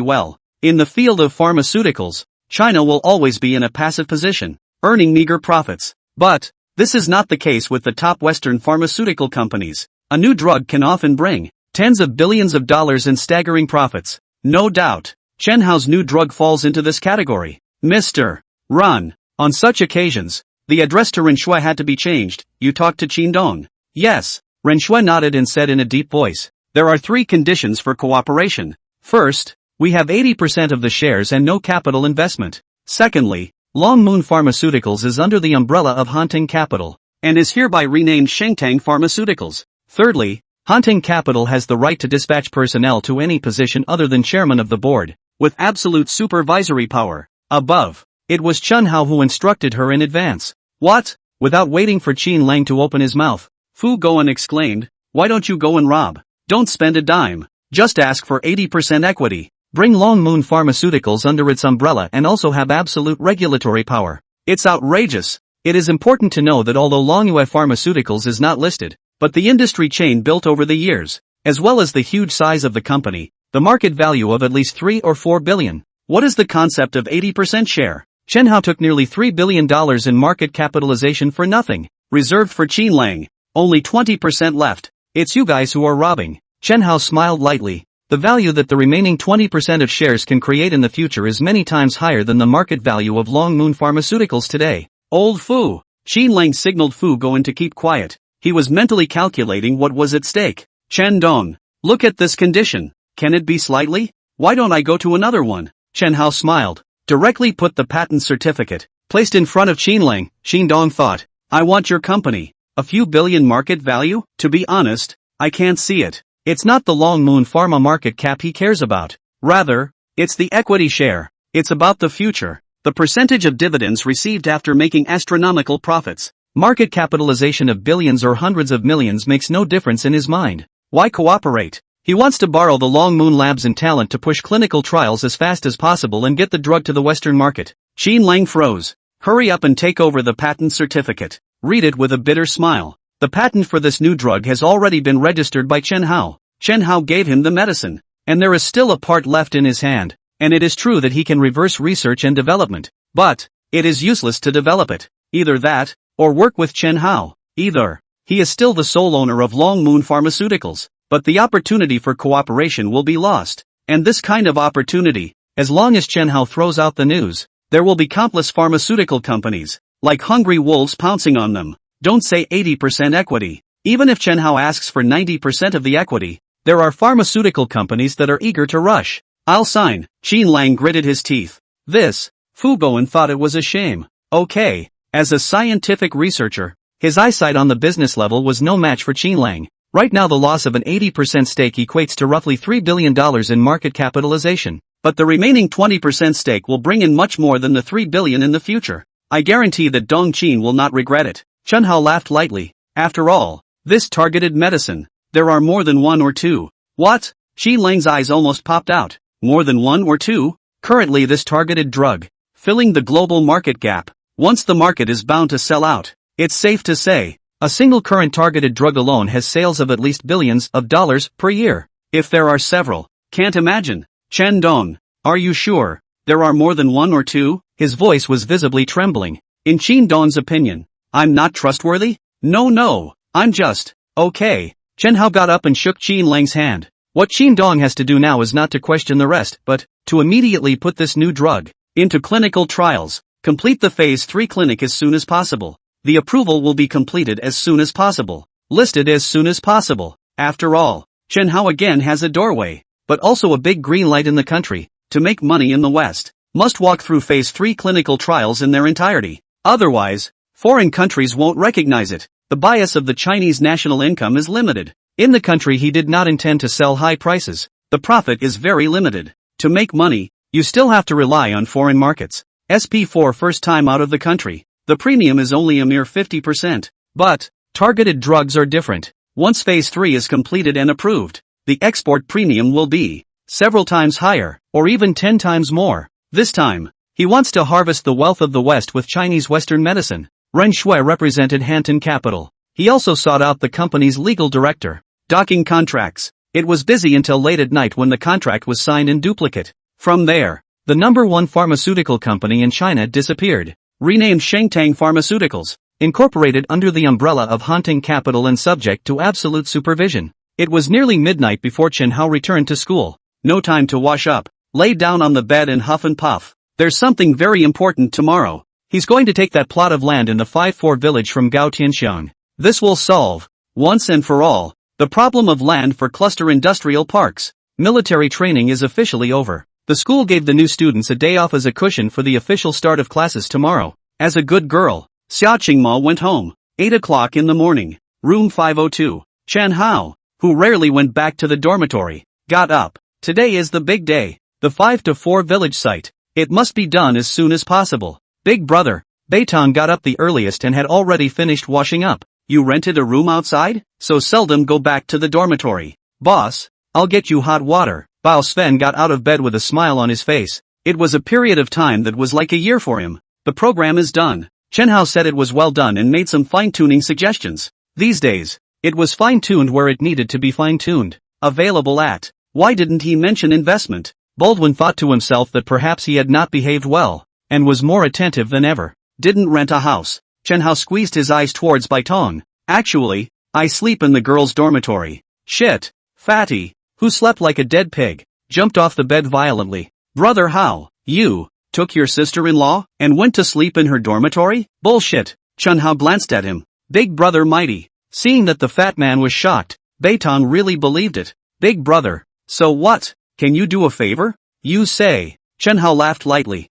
S1: well. In the field of pharmaceuticals, China will always be in a passive position, earning meager profits. But this is not the case with the top Western pharmaceutical companies. A new drug can often bring tens of billions of dollars in staggering profits. No doubt, Chen Hao's new drug falls into this category. Mr. Run. On such occasions, the address to Ren Shui had to be changed. You talked to Qin Dong? Yes. Ren Shui nodded and said in a deep voice. There are 3 conditions for cooperation. First, we have 80% of the shares and no capital investment. Secondly, Long Moon Pharmaceuticals is under the umbrella of Hanting Capital, and is hereby renamed Shengtang Pharmaceuticals. Thirdly, Hanting Capital has the right to dispatch personnel to any position other than chairman of the board, with absolute supervisory power. Above, it was Chen Hao who instructed her in advance. What? Without waiting for Qin Lang to open his mouth, Fu Goen exclaimed, why don't you go and rob? Don't spend a dime. Just ask for 80% equity. Bring Long Moon Pharmaceuticals under its umbrella and also have absolute regulatory power. It's outrageous. It is important to know that although Longyue Pharmaceuticals is not listed, but the industry chain built over the years, as well as the huge size of the company, the market value of at least 3 or 4 billion. What is the concept of 80% share? Chen Hao took nearly $3 billion in market capitalization for nothing, reserved for Qin Lang. Only 20% left. It's you guys who are robbing. Chen Hao smiled lightly. The value that the remaining 20% of shares can create in the future is many times higher than the market value of Long Moon Pharmaceuticals today. Old Fu. Qin Lang signaled Fu Goen to keep quiet. He was mentally calculating what was at stake. Chen Dong. Look at this condition. Can it be slightly? Why don't I go to another one? Chen Hao smiled. Directly put the patent certificate. Placed in front of Qin Lang, Qin Dong thought. I want your company. A few billion market value? To be honest, I can't see it. It's not the Long Moon Pharma market cap he cares about. Rather, it's the equity share. It's about the future. The percentage of dividends received after making astronomical profits. Market capitalization of billions or hundreds of millions makes no difference in his mind. Why cooperate? He wants to borrow the Long Moon labs and talent to push clinical trials as fast as possible and get the drug to the Western market. Qin Lang froze. Hurry up and take over the patent certificate. Read it with a bitter smile. The patent for this new drug has already been registered by Chen Hao. Chen Hao gave him the medicine, and there is still a part left in his hand, and it is true that he can reverse research and development, but it is useless to develop it. Either that, or work with Chen Hao. Either. He is still the sole owner of Long Moon Pharmaceuticals, but the opportunity for cooperation will be lost. And this kind of opportunity, as long as Chen Hao throws out the news, there will be countless pharmaceutical companies, like hungry wolves pouncing on them. Don't say 80% equity. Even if Chen Hao asks for 90% of the equity, there are pharmaceutical companies that are eager to rush. I'll sign. Qin Lang gritted his teeth. This, Fu Goen thought it was a shame. Okay. As a scientific researcher, his eyesight on the business level was no match for Qin Lang. Right now the loss of an 80% stake equates to roughly $3 billion in market capitalization. But the remaining 20% stake will bring in much more than the 3 billion in the future. I guarantee that Dong Qin will not regret it. Chen Hao laughed lightly. After all, this targeted medicine, there are more than one or two. What? Xi Leng's eyes almost popped out. More than one or two? Currently this targeted drug, filling the global market gap. Once the market is bound to sell out, it's safe to say, a single current targeted drug alone has sales of at least billions of dollars per year. If there are several, can't imagine. Chen Dong, are you sure? There are more than one or two? His voice was visibly trembling. In Chen Dong's opinion, I'm not trustworthy? No, I'm just, okay. Chen Hao got up and shook Qin Leng's hand. What Chen Dong has to do now is not to question the rest, but to immediately put this new drug into clinical trials, complete the phase 3 clinic as soon as possible. The approval will be completed as soon as possible, listed as soon as possible. After all, Chen Hao again has a doorway, but also a big green light in the country, to make money in the West. Must walk through phase 3 clinical trials in their entirety. Otherwise, foreign countries won't recognize it. The bias of the Chinese national income is limited. In the country he did not intend to sell high prices. The profit is very limited. To make money, you still have to rely on foreign markets. SP4 first time out of the country. The premium is only a mere 50%. But, targeted drugs are different. Once phase 3 is completed and approved, the export premium will be several times higher, or even 10 times more. This time, he wants to harvest the wealth of the West with Chinese Western medicine. Ren Shui represented Hanton Capital. He also sought out the company's legal director. Docking contracts. It was busy until late at night when the contract was signed in duplicate. From there, the number one pharmaceutical company in China disappeared. Renamed Shengtang Pharmaceuticals, incorporated under the umbrella of Hanting Capital and subject to absolute supervision. It was nearly midnight before Chen Hao returned to school. No time to wash up. Lay down on the bed and huff and puff. There's something very important tomorrow. He's going to take that plot of land in the 5-4 village from Gao Tianxiang. This will solve, once and for all, the problem of land for cluster industrial parks. Military training is officially over. The school gave the new students a day off as a cushion for the official start of classes tomorrow. As a good girl, Xia Qingma went home. 8 o'clock in the morning. Room 502. Chen Hao, who rarely went back to the dormitory, got up. Today is the big day. The 5-4 village site. It must be done as soon as possible. Big brother, Beitong got up the earliest and had already finished washing up. You rented a room outside? So seldom go back to the dormitory. Boss, I'll get you hot water. Bao Sven got out of bed with a smile on his face. It was a period of time that was like a year for him. The program is done. Chen Hao said it was well done and made some fine-tuning suggestions. These days, it was fine-tuned where it needed to be fine-tuned. Available at. Why didn't he mention investment? Baldwin thought to himself that perhaps he had not behaved well, and was more attentive than ever. Didn't rent a house. Chen Hao squeezed his eyes towards Baitong. Actually, I sleep in the girls' dormitory. Shit. Fatty, who slept like a dead pig, jumped off the bed violently. Brother Hao, you took your sister-in-law and went to sleep in her dormitory? Bullshit. Chen Hao glanced at him. Big brother mighty. Seeing that the fat man was shocked, Beitong really believed it. Big brother, so what? Can you do a favor? You say. Chen Hao laughed lightly.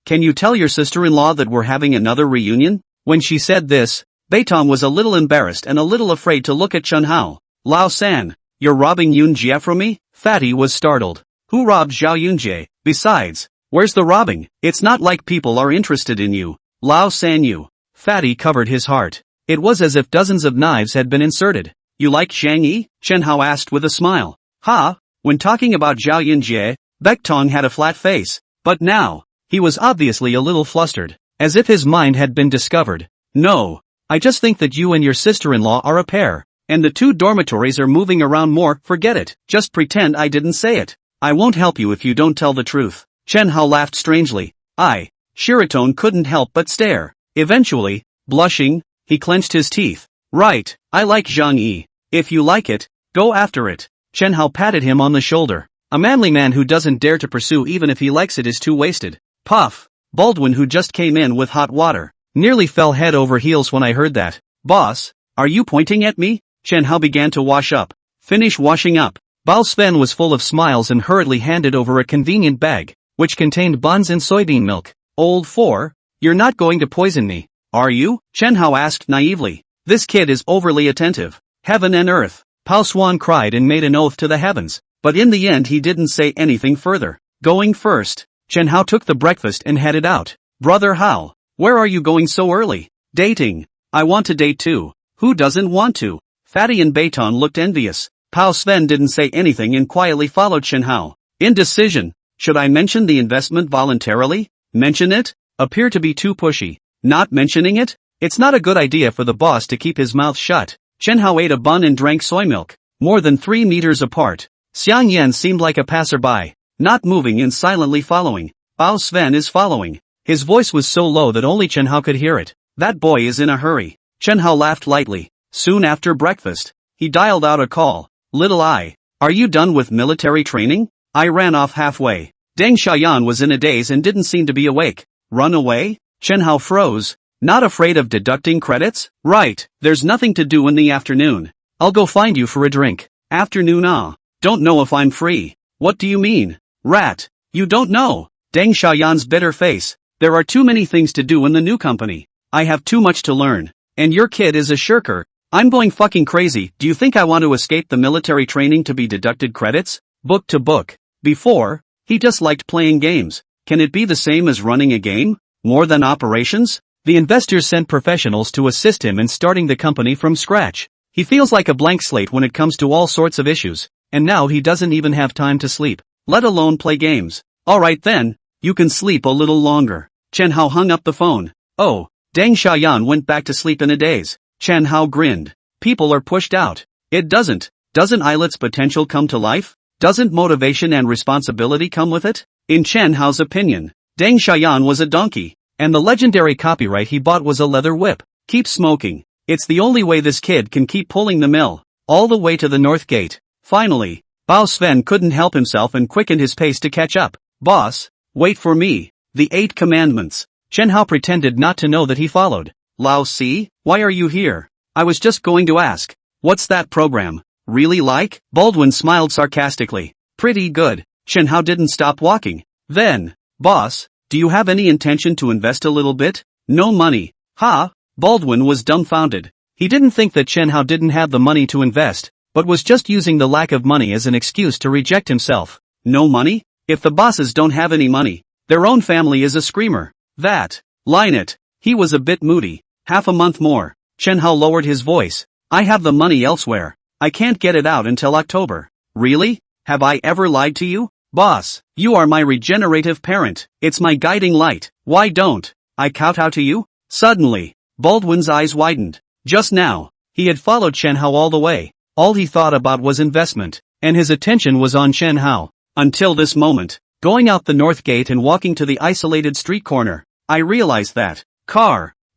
S1: Can you tell your sister-in-law that we're having another reunion? When she said this, Beitong was a little embarrassed and a little afraid to look at Chen Hao. Lao San, you're robbing Yun Jie from me? Fatty was startled. Who robbed Zhao Yunjie? Besides, where's the robbing? It's not like people are interested in you. Lao San you. Fatty covered his heart. It was as if dozens of knives had been inserted. You like Zhang Yi? Chen Hao asked with a smile. Ha? When talking about Zhao Yunjie, Beitong had a flat face. But now, he was obviously a little flustered, as if his mind had been discovered. No, I just think that you and your sister-in-law are a pair, and the two dormitories are moving around more. Forget it, just pretend I didn't say it. I won't help you if you don't tell the truth. Chen Hao laughed strangely. Shiraton couldn't help but stare. Eventually, blushing, he clenched his teeth. Right, I like Zhang Yi. If you like it, go after it. Chen Hao patted him on the shoulder. A manly man who doesn't dare to pursue even if he likes it is too wasted. Puff. Baldwin, who just came in with hot water, nearly fell head over heels when I heard that. Boss, are you pointing at me? Chen Hao began to wash up. Finish washing up. Bao Sven was full of smiles and hurriedly handed over a convenient bag, which contained buns and soybean milk. Old 4, you're not going to poison me, are you? Chen Hao asked naively. This kid is overly attentive. Heaven and earth. Pao Swan cried and made an oath to the heavens, but in the end he didn't say anything further. Going first. Chen Hao took the breakfast and headed out. Brother Hao, where are you going so early? Dating. I want to date too. Who doesn't want to? Fatty and Beiton looked envious. Pao Sven didn't say anything and quietly followed Chen Hao. Indecision. Should I mention the investment voluntarily? Mention it? Appear to be too pushy. Not mentioning it? It's not a good idea for the boss to keep his mouth shut. Chen Hao ate a bun and drank soy milk. More than 3 meters apart. Xiang Yan seemed like a passerby. Not moving and silently following. Pao Sven is following. His voice was so low that only Chen Hao could hear it. That boy is in a hurry. Chen Hao laughed lightly. Soon after breakfast, he dialed out a call. Little I. Are you done with military training? I ran off halfway. Deng Xiaoyan was in a daze and didn't seem to be awake. Run away? Chen Hao froze. Not afraid of deducting credits? Right, there's nothing to do in the afternoon. I'll go find you for a drink. Afternoon Don't know if I'm free. What do you mean? Rat. You don't know. Deng Xiaoyan's bitter face. There are too many things to do in the new company. I have too much to learn. And your kid is a shirker. I'm going fucking crazy. Do you think I want to escape the military training to be deducted credits? Book to book. Before, he just liked playing games. Can it be the same as running a game? More than operations? The investors sent professionals to assist him in starting the company from scratch. He feels like a blank slate when it comes to all sorts of issues, and now he doesn't even have time to sleep, let alone play games. Alright then, you can sleep a little longer. Chen Hao hung up the phone. Oh, Deng Xiaoyan went back to sleep in a daze. Chen Hao grinned. People are pushed out. It doesn't. Doesn't Eilit's potential come to life? Doesn't motivation and responsibility come with it? In Chen Hao's opinion, Deng Xiaoyan was a donkey, and the legendary copyright he bought was a leather whip. Keep smoking. It's the only way this kid can keep pulling the mill, all the way to the North Gate. Finally, Bao Sven couldn't help himself and quickened his pace to catch up. Boss, wait for me. The 8 Commandments. Chen Hao pretended not to know that he followed. Lao Si, why are you here? I was just going to ask. What's that program? Really like? Baldwin smiled sarcastically. Pretty good. Chen Hao didn't stop walking. Then, boss, do you have any intention to invest a little bit? No money. Ha? Baldwin was dumbfounded. He didn't think that Chen Hao didn't have the money to invest, but was just using the lack of money as an excuse to reject himself. No money? If the bosses don't have any money, their own family is a screamer. That. Line it. He was a bit moody. Half a month more. Chen Hao lowered his voice. I have the money elsewhere. I can't get it out until October. Really? Have I ever lied to you? Boss, you are my regenerative parent. It's my guiding light. Why don't I kowtow to you? Suddenly, Baldwin's eyes widened. Just now, he had followed Chen Hao all the way. All he thought about was investment, and his attention was on Chen Hao. Until this moment, going out the north gate and walking to the isolated street corner, I realized that.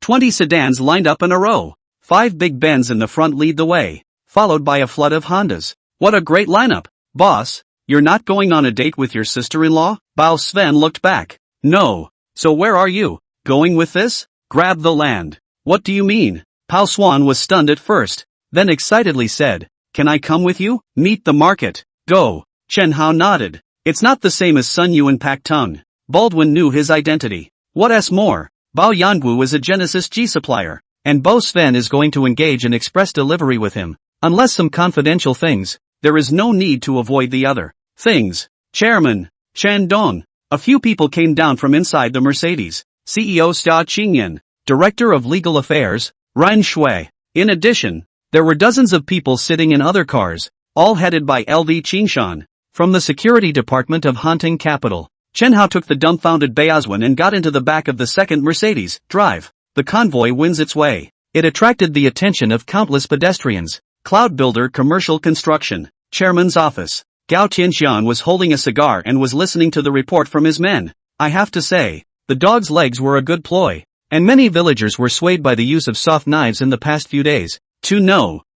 S1: 20 sedans lined up in a row. 5 big Benz in the front lead the way, followed by a flood of Hondas. What a great lineup. Boss, you're not going on a date with your sister-in-law? Bao Sven looked back. No. So where are you going with this? Grab the land. What do you mean? Pao Swan was stunned at first, then excitedly said, can I come with you? Meet the market. Go. Chen Hao nodded. It's not the same as Sun Yu and Pak Tung. Baldwin knew his identity. What more? Bao Yangu is a Genesis G supplier, and Bo Sven is going to engage in express delivery with him. Unless some confidential things, there is no need to avoid the other things. Chairman, Chen Dong. A few people came down from inside the Mercedes. CEO Xia Qingyan, Director of Legal Affairs, Ren Shui. In addition, there were dozens of people sitting in other cars, all headed by LV Qingshan. From the security department of Hunting Capital, Chen Hao took the dumbfounded Bayazwan and got into the back of the second Mercedes drive. The convoy wins its way. It attracted the attention of countless pedestrians. Cloud Builder Commercial Construction, Chairman's Office. Gao Tianxian was holding a cigar and was listening to the report from his men. I have to say, the dog's legs were a good ploy, and many villagers were swayed by the use of soft knives in the past few days.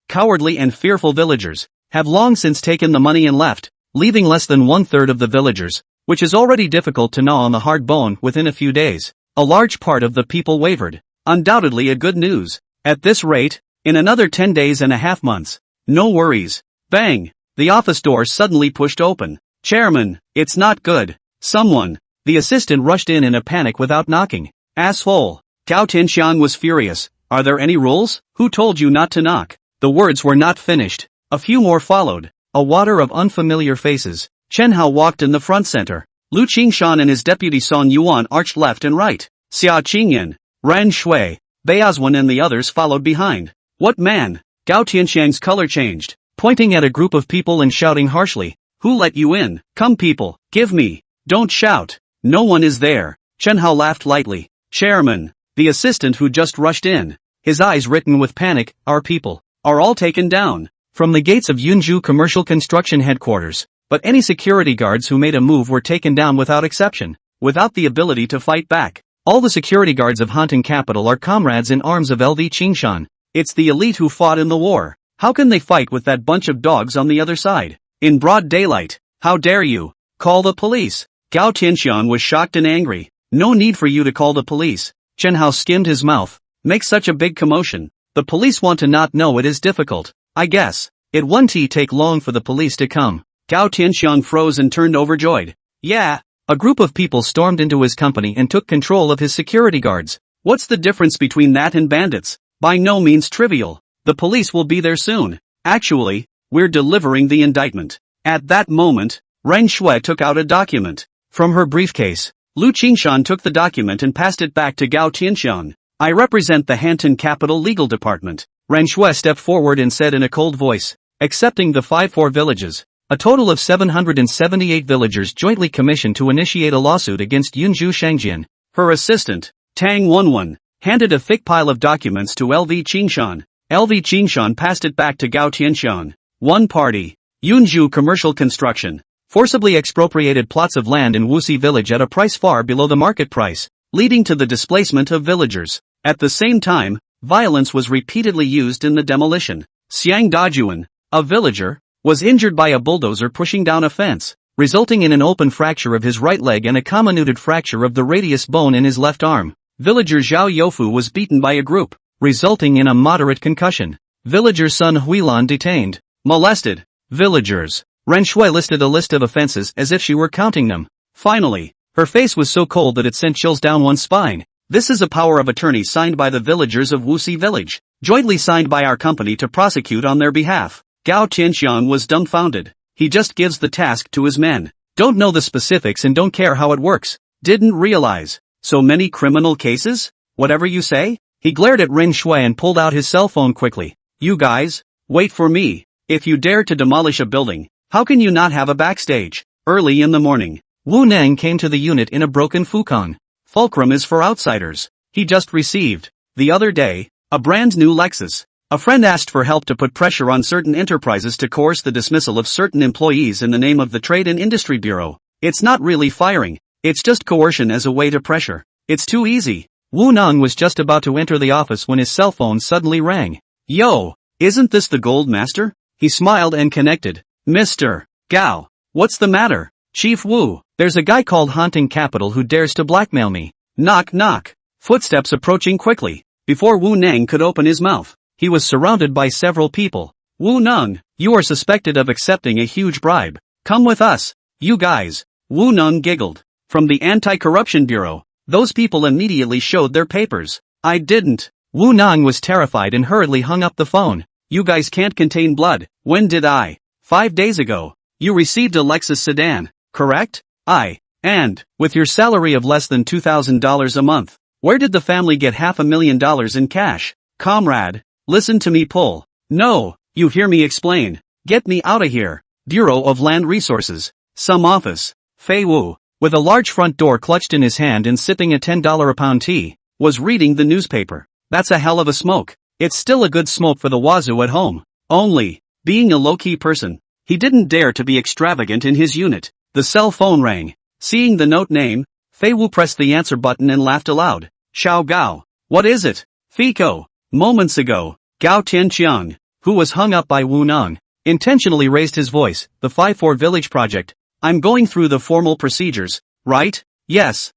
S1: Cowardly and fearful villagers have long since taken the money and left, leaving less than 1/3 of the villagers, which is already difficult to gnaw on the hard bone within a few days. A large part of the people wavered. Undoubtedly a good news. At this rate, in another 10 days and a half months. No worries. Bang! The office door suddenly pushed open. Chairman, it's not good. Someone. The assistant rushed in a panic without knocking. Asshole. Gao Tianxiang was furious. Are there any rules? Who told you not to knock? The words were not finished. A few more followed. A water of unfamiliar faces. Chen Hao walked in the front center. Lu Qingshan and his deputy Song Yuan arched left and right. Xia Qingyan, Ran Shui, Beazwan and the others followed behind. What man? Gao Tianxiang's color changed, pointing at a group of people and shouting harshly. Who let you in? Come people, give me. Don't shout. No one is there. Chen Hao laughed lightly. Chairman, the assistant who just rushed in. His eyes written with panic, our people are all taken down. From the gates of Yunju Commercial Construction Headquarters. But any security guards who made a move were taken down without exception, without the ability to fight back. All the security guards of Hanting Capital are comrades in arms of LV Qingshan. It's the elite who fought in the war. How can they fight with that bunch of dogs on the other side? In broad daylight. How dare you? Call the police. Gao Tianxiang was shocked and angry. No need for you to call the police. Chen Hao skimmed his mouth. Make such a big commotion. The police want to not know it is difficult. I guess. It won't take long for the police to come. Gao Tianxiang froze and turned overjoyed. Yeah. A group of people stormed into his company and took control of his security guards. What's the difference between that and bandits? By no means trivial. The police will be there soon. Actually, we're delivering the indictment. At that moment, Ren Shui took out a document. From her briefcase, Lu Qingshan took the document and passed it back to Gao Tianxiang. I represent the Hanton Capital Legal Department. Ren Shui stepped forward and said in a cold voice, accepting the 5-4 villages. A total of 778 villagers jointly commissioned to initiate a lawsuit against Yunju Shangjian. Her assistant, Tang Wenwen, handed a thick pile of documents to LV Qingshan. LV Qingshan passed it back to Gao Tianxiang. One party, Yunju Commercial Construction, forcibly expropriated plots of land in Wuxi village at a price far below the market price, leading to the displacement of villagers. At the same time, violence was repeatedly used in the demolition. Xiang Dajuan, a villager, was injured by a bulldozer pushing down a fence, resulting in an open fracture of his right leg and a comminuted fracture of the radius bone in his left arm. Villager Zhao Youfu was beaten by a group, resulting in a moderate concussion. Villager Sun Huilan detained. Molested. Villagers. Ren Shui listed a list of offenses as if she were counting them. Finally, her face was so cold that it sent chills down one's spine. This is a power of attorney signed by the villagers of Wuxi village, jointly signed by our company to prosecute on their behalf. Gao Tianxiang was dumbfounded. He just gives the task to his men. Don't know the specifics and don't care how it works. Didn't realize. So many criminal cases? Whatever you say? He glared at Ren Shui and pulled out his cell phone quickly. You guys, wait for me. If you dare to demolish a building, how can you not have a backstage? Early in the morning, Wu Nang came to the unit in a broken Fukan. Fulcrum is for outsiders. He just received, the other day, a brand new Lexus. A friend asked for help to put pressure on certain enterprises to coerce the dismissal of certain employees in the name of the Trade and Industry Bureau. It's not really firing, it's just coercion as a way to pressure. It's too easy. Wu Nang was just about to enter the office when his cell phone suddenly rang. Yo, isn't this the Gold Master? He smiled and connected. Mr. Gao, what's the matter? Chief Wu, there's a guy called Haunting Capital who dares to blackmail me. Knock knock. Footsteps approaching quickly. Before Wu Nang could open his mouth, he was surrounded by several people. Wu Nang, you are suspected of accepting a huge bribe. Come with us, you guys. Wu Nang giggled. From the Anti-Corruption Bureau, those people immediately showed their papers. I didn't. Wu Nang was terrified and hurriedly hung up the phone. You guys can't contain blood. When did I? 5 days ago. You received a Lexus sedan, correct? And, with your salary of less than $2,000 a month, where did the family get $500,000 in cash? Comrade, listen to me pull. No, you hear me explain. Get me out of here. Bureau of Land Resources. Some office. Fei Wu, with a large front door clutched in his hand and sipping a $10 a pound tea, was reading the newspaper. That's a hell of a smoke. It's still a good smoke for the wazoo at home. Only, being a low-key person, he didn't dare to be extravagant in his unit. The cell phone rang. Seeing the note name, Fei Wu pressed the answer button and laughed aloud. Xiao Gao. What is it? Fico. Moments ago, Gao Tianxiang, who was hung up by Wu Nang, intentionally raised his voice. The 5-4 Village Project. I'm going through the formal procedures, right? Yes,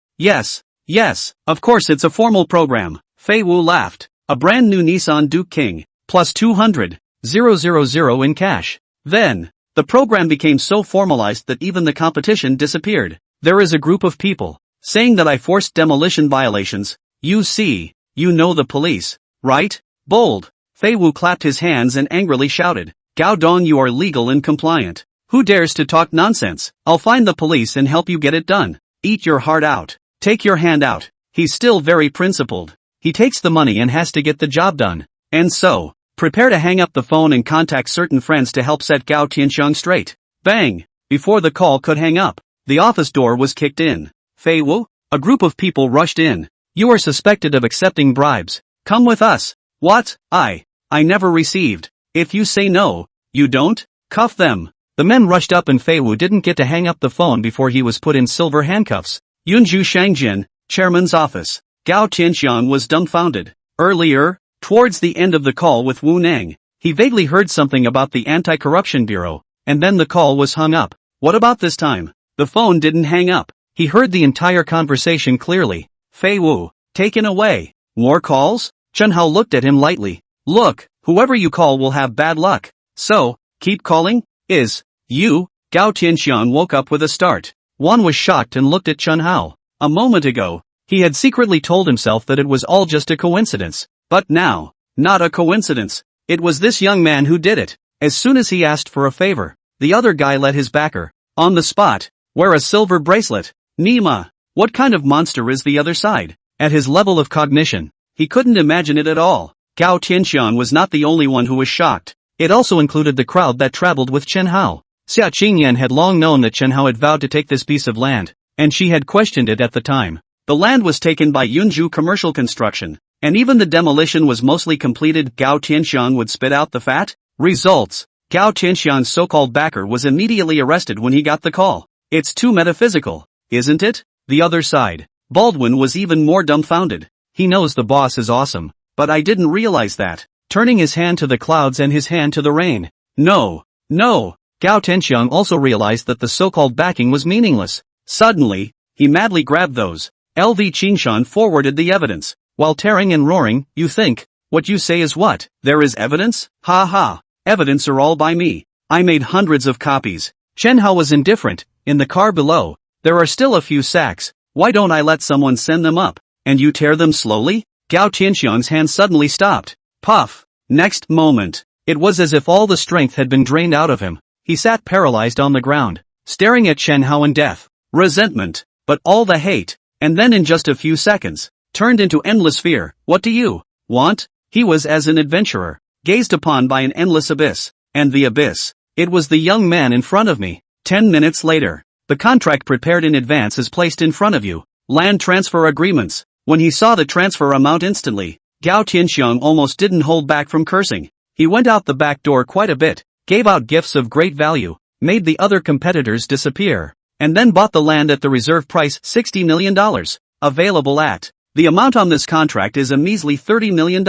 S1: of course it's a formal program. Fei Wu laughed. A brand new Nissan Duke King, plus 200,000 in cash. Then, the program became so formalized that even the competition disappeared. There is a group of people saying that I forced demolition violations. You see, you know the police, right? Bold. Fei Wu clapped his hands and angrily shouted. Gao Dong, you are legal and compliant. Who dares to talk nonsense? I'll find the police and help you get it done. Eat your heart out. Take your hand out. He's still very principled. He takes the money and has to get the job done. And so, prepare to hang up the phone and contact certain friends to help set Gao Tianxiang straight. Bang! Before the call could hang up, the office door was kicked in. Fei Wu? A group of people rushed in. You are suspected of accepting bribes. Come with us. What? I never received. If you say no, you don't? Cuff them. The men rushed up and Fei Wu didn't get to hang up the phone before he was put in silver handcuffs. Yunju Shangjin, chairman's office. Gao Tianxiang was dumbfounded. Earlier, towards the end of the call with Wu Nang, he vaguely heard something about the Anti-Corruption Bureau, and then the call was hung up. What about this time? The phone didn't hang up. He heard the entire conversation clearly. Fei Wu, taken away. More calls? Chen Hao looked at him lightly. Look, whoever you call will have bad luck. So, keep calling? You? Gao Tianxiang woke up with a start. Wan was shocked and looked at Chen Hao. A moment ago, he had secretly told himself that it was all just a coincidence. But now, not a coincidence. It was this young man who did it. As soon as he asked for a favor, the other guy let his backer, on the spot, wear a silver bracelet. Nima, what kind of monster is the other side? At his level of cognition, he couldn't imagine it at all. Gao Tianxiang was not the only one who was shocked. It also included the crowd that traveled with Chen Hao. Xia Qingyan had long known that Chen Hao had vowed to take this piece of land, and she had questioned it at the time. The land was taken by Yunju Commercial Construction, and even the demolition was mostly completed. Gao Tianxiang would spit out the fat results. Gao Tianxiang's so-called backer was immediately arrested when he got the call. It's too metaphysical, isn't it? The other side. Baldwin was even more dumbfounded. He knows the boss is awesome, but I didn't realize that. Turning his hand to the clouds and his hand to the rain. No. Gao Tianxiang also realized that the so-called backing was meaningless. Suddenly, he madly grabbed those. LV Qingshan forwarded the evidence. While tearing and roaring, you think, what you say is what? There is evidence? Ha ha. Evidence are all by me. I made hundreds of copies. Chen Hao was indifferent. In the car below, there are still a few sacks. Why don't I let someone send them up? And you tear them slowly? Gao Tianxiang's hand suddenly stopped. Puff. Next moment, it was as if all the strength had been drained out of him. He sat paralyzed on the ground, staring at Chen Hao in death. Resentment, but all the hate, and then in just a few seconds, turned into endless fear. What do you want? He was as an adventurer, gazed upon by an endless abyss, and the abyss. It was the young man in front of me. 10 minutes later, the contract prepared in advance is placed in front of you. Land transfer agreements. When he saw the transfer amount instantly, Gao Tianxiang almost didn't hold back from cursing. He went out the back door quite a bit, gave out gifts of great value, made the other competitors disappear, and then bought the land at the reserve price $60 million. Available at. The amount on this contract is a measly $30 million.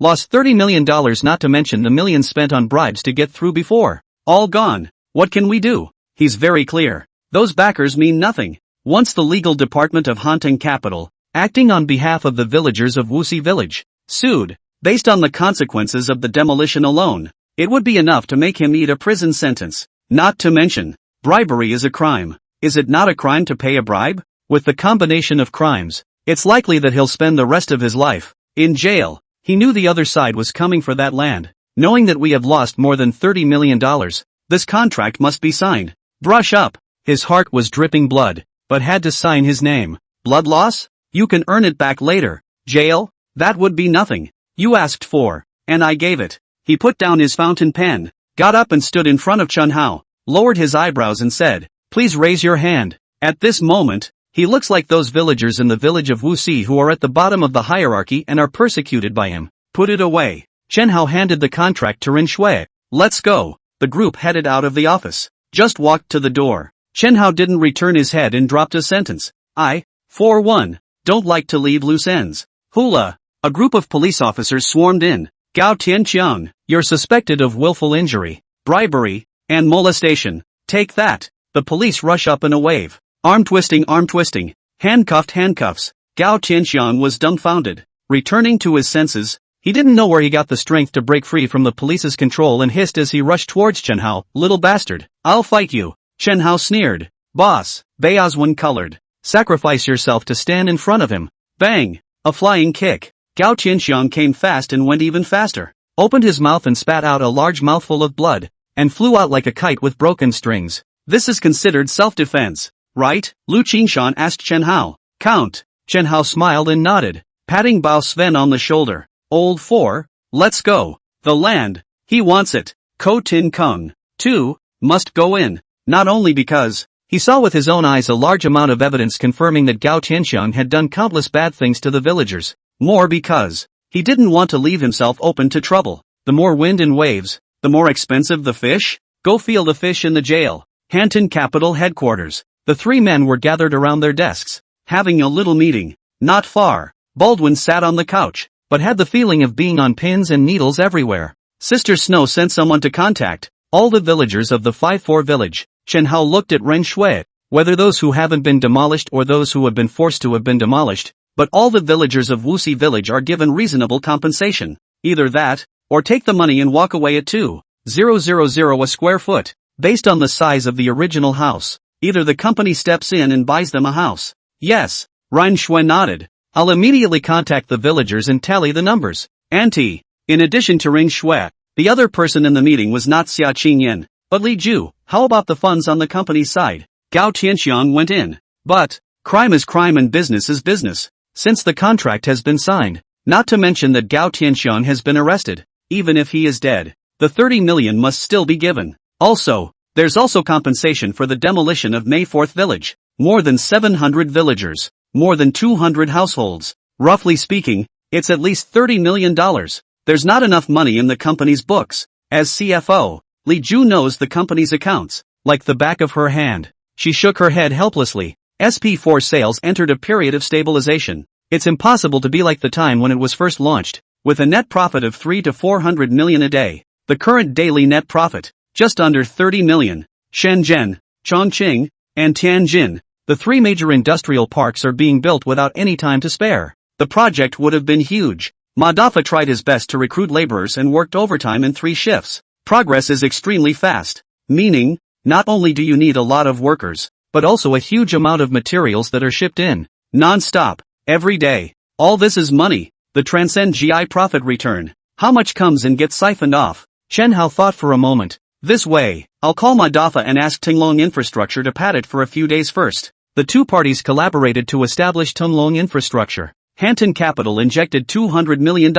S1: Lost $30 million, not to mention the millions spent on bribes to get through before. All gone. What can we do? He's very clear. Those backers mean nothing. Once the legal department of Hanteng Capital, acting on behalf of the villagers of Wuxi Village, sued, based on the consequences of the demolition alone, it would be enough to make him eat a prison sentence. Not to mention, bribery is a crime. Is it not a crime to pay a bribe? With the combination of crimes, it's likely that he'll spend the rest of his life in jail. He knew the other side was coming for that land. Knowing that we have lost more than $30 million, this contract must be signed. Brush up. His heart was dripping blood, but had to sign his name. Blood loss? You can earn it back later. Jail? That would be nothing. You asked for, and I gave it. He put down his fountain pen, got up and stood in front of Chen Hao, lowered his eyebrows and said, please raise your hand. At this moment, he looks like those villagers in the village of Wuxi who are at the bottom of the hierarchy and are persecuted by him. Put it away. Chen Hao handed the contract to Rin Shui. Let's go. The group headed out of the office. Just walked to the door. Chen Hao didn't return his head and dropped a sentence. I, for one, don't like to leave loose ends. Hula. A group of police officers swarmed in. Gao Tianxiang, you're suspected of willful injury, bribery, and molestation. Take that. The police rush up in a wave. Arm twisting, handcuffed, handcuffs. Gao Tianxiang was dumbfounded. Returning to his senses, he didn't know where he got the strength to break free from the police's control and hissed as he rushed towards Chen Hao, little bastard. I'll fight you. Chen Hao sneered. Boss, Bayazwan colored. Sacrifice yourself to stand in front of him. Bang! A flying kick. Gao Tianxiang came fast and went even faster. Opened his mouth and spat out a large mouthful of blood. and flew out like a kite with broken strings. This is considered self-defense, right? Lu Qingshan asked Chen Hao. Count. Chen Hao smiled and nodded, patting Bao Sven on the shoulder. Old 4, let's go. The land. He wants it. Ko Tin Kung, too, must go in. Not only because he saw with his own eyes a large amount of evidence confirming that Gao Tianxiang had done countless bad things to the villagers. More because he didn't want to leave himself open to trouble. The more wind and waves, the more expensive the fish. Go feel the fish in the jail. Hanton Capital headquarters. The three men were gathered around their desks, having a little meeting. Not far. Baldwin sat on the couch, but had the feeling of being on pins and needles everywhere. Sister Snow sent someone to contact all the villagers of the 5-4 village. Chen Hao looked at Ren Shui, whether those who haven't been demolished or those who have been forced to have been demolished, but all the villagers of Wuxi village are given reasonable compensation. Either that, or take the money and walk away at 2,000 a square foot, based on the size of the original house. Either the company steps in and buys them a house. Yes, Ren Shui nodded. I'll immediately contact the villagers and tally the numbers. Auntie. In addition to Ren Shui, the other person in the meeting was not Xia Qingyan, but Li Ju. How about the funds on the company's side? Gao Tianxiang went in. But crime is crime and business is business. Since the contract has been signed, not to mention that Gao Tianxiang has been arrested, even if he is dead, the 30 million must still be given. Also, there's also compensation for the demolition of May 4th village. More than 700 villagers, more than 200 households. Roughly speaking, it's at least $30 million. There's not enough money in the company's books. As CFO, Li Ju knows the company's accounts like the back of her hand. She shook her head helplessly. SP4 sales entered a period of stabilization. It's impossible to be like the time when it was first launched, with a net profit of 300 to 400 million a day. The current daily net profit, just under 30 million. Shenzhen, Chongqing, and Tianjin, the three major industrial parks are being built without any time to spare. The project would have been huge. Madafa tried his best to recruit laborers and worked overtime in 3 shifts. Progress is extremely fast, meaning, not only do you need a lot of workers, but also a huge amount of materials that are shipped in, non-stop, every day. All this is money, the transcend GI profit return. How much comes and gets siphoned off? Chen Hao thought for a moment. This way, I'll call Madafa and ask Tinglong Infrastructure to pad it for a few days first. The two parties collaborated to establish Tinglong Infrastructure. Hanton Capital injected $200 million.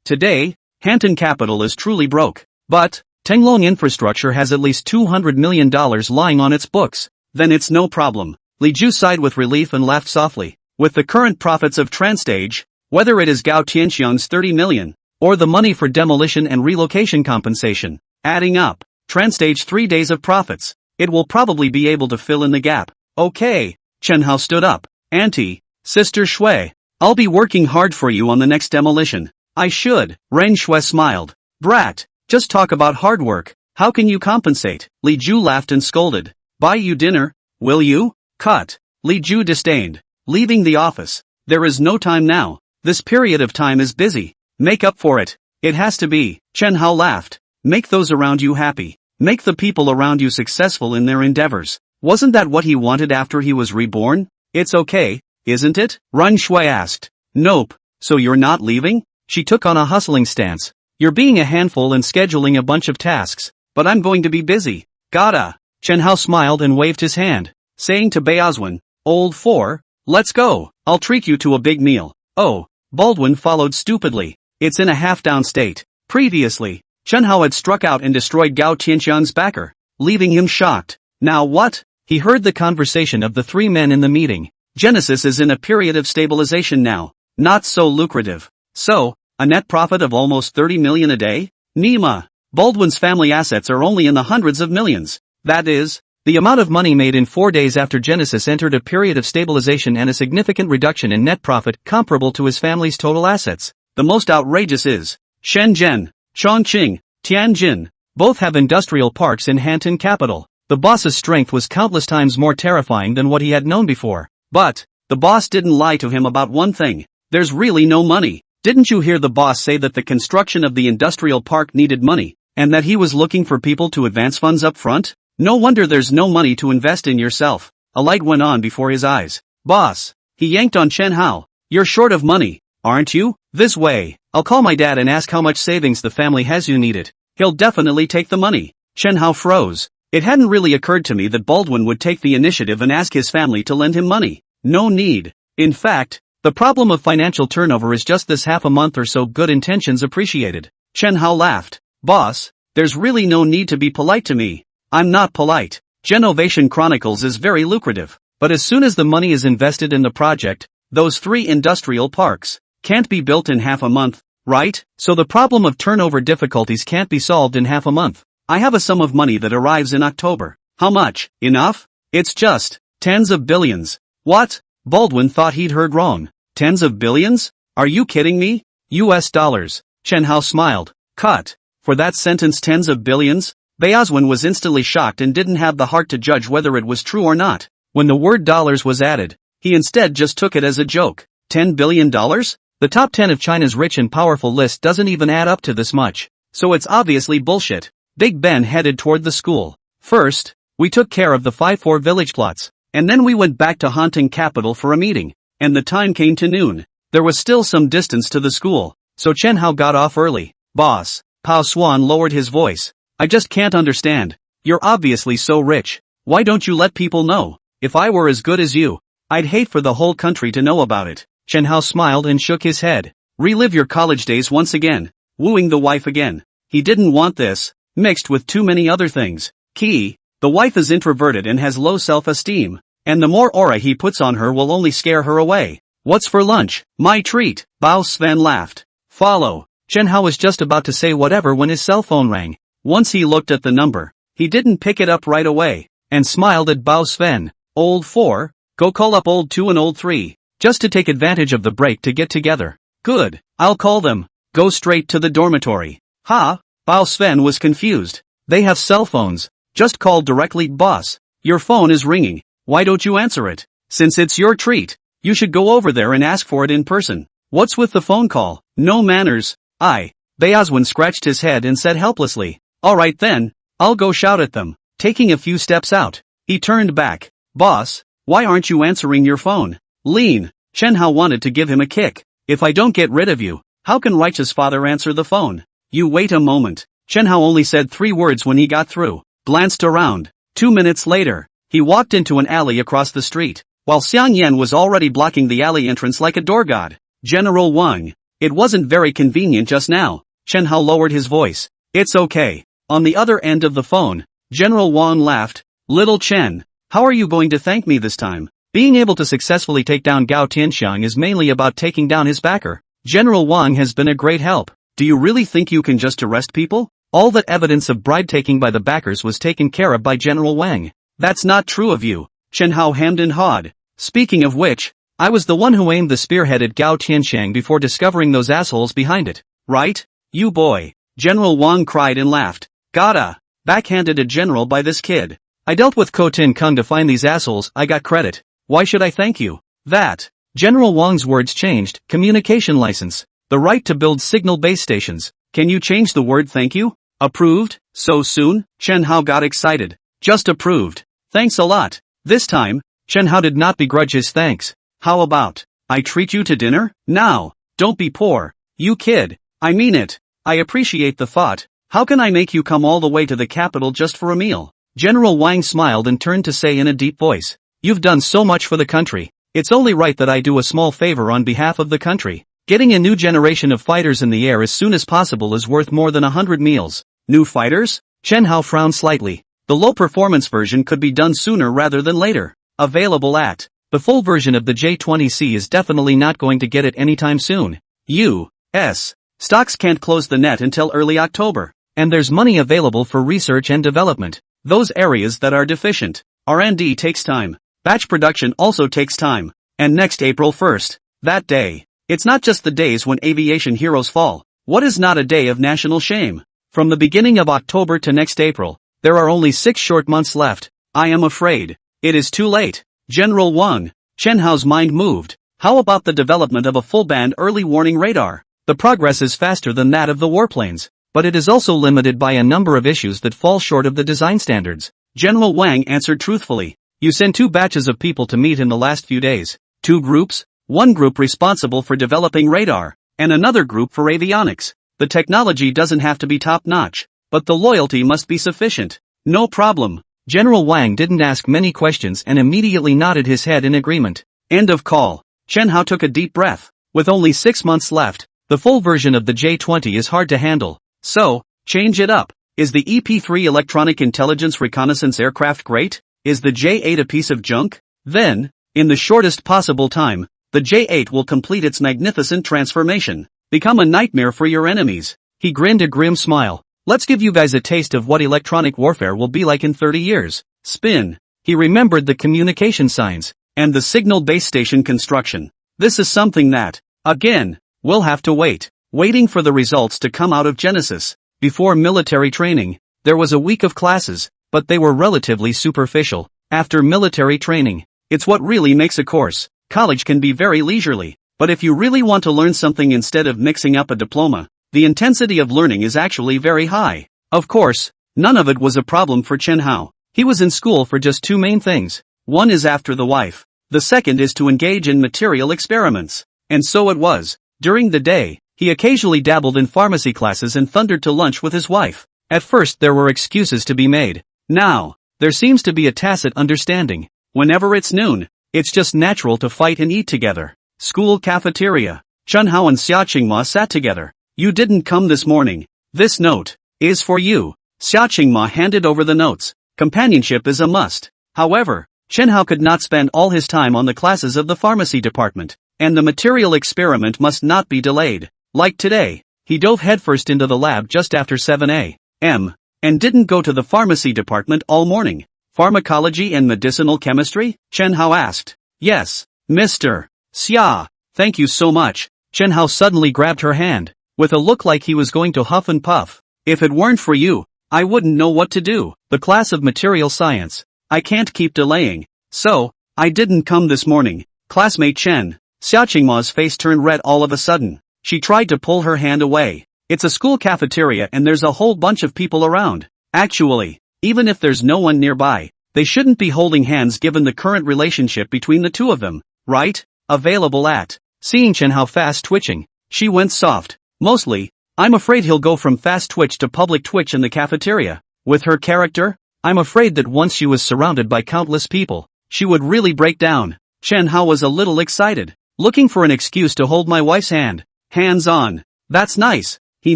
S1: Today, Hanton Capital is truly broke. But, Tinglong Infrastructure has at least $200 million lying on its books. Then it's no problem. Li Ju sighed with relief and laughed softly. With the current profits of Transtage, whether it is Gao Tianxiang's 30 million, or the money for demolition and relocation compensation, adding up, Transtage 3 days of profits, it will probably be able to fill in the gap. Okay. Chen Hao stood up. Auntie, Sister Shui, I'll be working hard for you on the next demolition. I should. Ren Shui smiled. Brat, just talk about hard work. How can you compensate? Li Ju laughed and scolded. Buy you dinner, will you? Cut. Li Ju disdained. Leaving the office. There is no time now. This period of time is busy. Make up for it. It has to be. Chen Hao laughed. Make those around you happy. Make the people around you successful in their endeavors. Wasn't that what he wanted after he was reborn? It's okay, isn't it? Ren Shui asked. Nope. So you're not leaving? She took on a hustling stance. You're being a handful and scheduling a bunch of tasks, but I'm going to be busy. Gotta. Chen Hao smiled and waved his hand, saying to Beozwen, Old 4, let's go. I'll treat you to a big meal. Oh, Baldwin followed stupidly. It's in a half-down state. Previously, Chen Hao had struck out and destroyed Gao Tianxiang's backer, leaving him shocked. Now what? He heard the conversation of the 3 men in the meeting. Genesis is in a period of stabilization now. Not so lucrative. So, a net profit of almost 30 million a day? Nima. Baldwin's family assets are only in the hundreds of millions. That is, the amount of money made in 4 days after Genesis entered a period of stabilization and a significant reduction in net profit comparable to his family's total assets. The most outrageous is Shenzhen, Chongqing, Tianjin, both have industrial parks in Hanton Capital. The boss's strength was countless times more terrifying than what he had known before. But, the boss didn't lie to him about one thing. There's really no money. Didn't you hear the boss say that the construction of the industrial park needed money, and that he was looking for people to advance funds up front? No wonder there's no money to invest in yourself. A light went on before his eyes. Boss. He yanked on Chen Hao. You're short of money, aren't you? This way. I'll call my dad and ask how much savings the family has. You need it. He'll definitely take the money. Chen Hao froze. It hadn't really occurred to me that Baldwin would take the initiative and ask his family to lend him money. No need. In fact, the problem of financial turnover is just this half a month or so good intentions appreciated. Chen Hao laughed. Boss, there's really no need to be polite to me. I'm not polite. Genovation Chronicles is very lucrative. But as soon as the money is invested in the project, those 3 industrial parks can't be built in half a month, right? So the problem of turnover difficulties can't be solved in half a month. I have a sum of money that arrives in October. How much? Enough? It's just tens of billions. What? Baldwin thought he'd heard wrong. Tens of billions? Are you kidding me? US dollars. Chen Hao smiled. Cut. For that sentence, tens of billions? Baldwin was instantly shocked and didn't have the heart to judge whether it was true or not. When the word dollars was added, he instead just took it as a joke. $10 billion? The top 10 of China's rich and powerful list doesn't even add up to this much. So it's obviously bullshit. Big Ben headed toward the school. First, we took care of the 5-4 village plots, and then we went back to Haunting Capital for a meeting, and the time came to noon. There was still some distance to the school, so Chen Hao got off early. Boss, Pao Swan lowered his voice. I just can't understand. You're obviously so rich. Why don't you let people know? If I were as good as you, I'd hate for the whole country to know about it. Chen Hao smiled and shook his head. Relive your college days once again. Wooing the wife again. He didn't want this, mixed with too many other things. Key, the wife is introverted and has low self-esteem, and the more aura he puts on her will only scare her away. What's for lunch? My treat. Bao Sven laughed. Follow. Chen Hao was just about to say whatever when his cell phone rang. Once he looked at the number, he didn't pick it up right away, and smiled at Bao Sven. Old 4, go call up old 2 and old 3, just to take advantage of the break to get together. Good, I'll call them. Go straight to the dormitory. Ha? Bao Sven was confused. They have cell phones. Just call directly. Boss, your phone is ringing. Why don't you answer it? Since it's your treat, you should go over there and ask for it in person. What's with the phone call? No manners. Baldwin scratched his head and said helplessly. Alright then, I'll go shout at them. Taking a few steps out, he turned back. Boss, why aren't you answering your phone? Lean. Chen Hao wanted to give him a kick. If I don't get rid of you, how can righteous father answer the phone? You wait a moment. Chen Hao only said 3 words when he got through. Glanced around. 2 minutes later, he walked into an alley across the street, while Xiang Yan was already blocking the alley entrance like a door god. General Wang. It wasn't very convenient just now. Chen Hao lowered his voice. It's okay. On the other end of the phone, General Wang laughed. Little Chen, how are you going to thank me this time? Being able to successfully take down Gao Tianxiang is mainly about taking down his backer. General Wang has been a great help. Do you really think you can just arrest people? All that evidence of bribe-taking by the backers was taken care of by General Wang. That's not true of you. Chen Hao hemmed and hawed. Speaking of which, I was the one who aimed the spearhead at Gao Tianxiang before discovering those assholes behind it. Right? You boy. General Wang cried and laughed. Gotta. Backhanded a general by this kid. I dealt with Ko Tin Kung to find these assholes. I got credit. Why should I thank you? That. General Wang's words changed. Communication license. The right to build signal base stations. Can you change the word thank you? Approved? So soon? Chen Hao got excited. Just approved. Thanks a lot. This time, Chen Hao did not begrudge his thanks. How about, I treat you to dinner? Now. Don't be poor. You kid. I mean it. I appreciate the thought. How can I make you come all the way to the capital just for a meal? General Wang smiled and turned to say in a deep voice. You've done so much for the country. It's only right that I do a small favor on behalf of the country. Getting a new generation of fighters in the air as soon as possible is worth more than 100 meals. New fighters? Chen Hao frowned slightly. The low-performance version could be done sooner rather than later. Available at. The full version of the J20C is definitely not going to get it anytime soon. U.S. Stocks can't close the net until early October. And there's money available for research and development. Those areas that are deficient. R&D takes time. Batch production also takes time. And next April 1st. That day. It's not just the days when aviation heroes fall. What is not a day of national shame? From the beginning of October to next April, there are only 6 short months left. I am afraid. It is too late. General Wang. Chen Hao's mind moved. How about the development of a full-band early warning radar? The progress is faster than that of the warplanes, but it is also limited by a number of issues that fall short of the design standards. General Wang answered truthfully. You sent 2 batches of people to meet in the last few days. 2 groups? One group responsible for developing radar, and another group for avionics. The technology doesn't have to be top-notch, but the loyalty must be sufficient. No problem. General Wang didn't ask many questions and immediately nodded his head in agreement. End of call. Chen Hao took a deep breath. With only 6 months left, the full version of the J-20 is hard to handle. So, change it up. Is the EP-3 Electronic Intelligence Reconnaissance Aircraft great? Is the J-8 a piece of junk? Then, in the shortest possible time, the J-8 will complete its magnificent transformation. Become a nightmare for your enemies. He grinned a grim smile. Let's give you guys a taste of what electronic warfare will be like in 30 years. Spin. He remembered the communication signs, and the signal base station construction. This is something that, again, we'll have to wait. Waiting for the results to come out of Genesis. Before military training, there was a week of classes, but they were relatively superficial. After military training, it's what really makes a course. College can be very leisurely, but if you really want to learn something instead of mixing up a diploma, the intensity of learning is actually very high. Of course, none of it was a problem for Chen Hao. He was in school for just 2 main things. One is after the wife. The second is to engage in material experiments. And so it was. During the day, he occasionally dabbled in pharmacy classes and thundered to lunch with his wife. At first there were excuses to be made. Now, there seems to be a tacit understanding. Whenever it's noon, it's just natural to fight and eat together. School cafeteria. Chen Hao and Xia Qingma sat together. You didn't come this morning. This note is for you. Xia Qingma handed over the notes. Companionship is a must. However, Chen Hao could not spend all his time on the classes of the pharmacy department, and the material experiment must not be delayed. Like today, he dove headfirst into the lab just after 7 a.m. and didn't go to the pharmacy department all morning. Pharmacology and medicinal chemistry? Chen Hao asked. Yes, Mr. Xia. Thank you so much. Chen Hao suddenly grabbed her hand, with a look like he was going to huff and puff. If it weren't for you, I wouldn't know what to do. The class of material science. I can't keep delaying. So, I didn't come this morning. Classmate Chen. Xia Qingma's face turned red all of a sudden. She tried to pull her hand away. It's a school cafeteria and there's a whole bunch of people around. Actually, even if there's no one nearby, they shouldn't be holding hands given the current relationship between the two of them, right? Available at. Seeing Chen Hao fast twitching, she went soft. Mostly, I'm afraid he'll go from fast twitch to public twitch in the cafeteria. With her character, I'm afraid that once she was surrounded by countless people, she would really break down. Chen Hao was a little excited, looking for an excuse to hold my wife's hand. Hands on. That's nice. He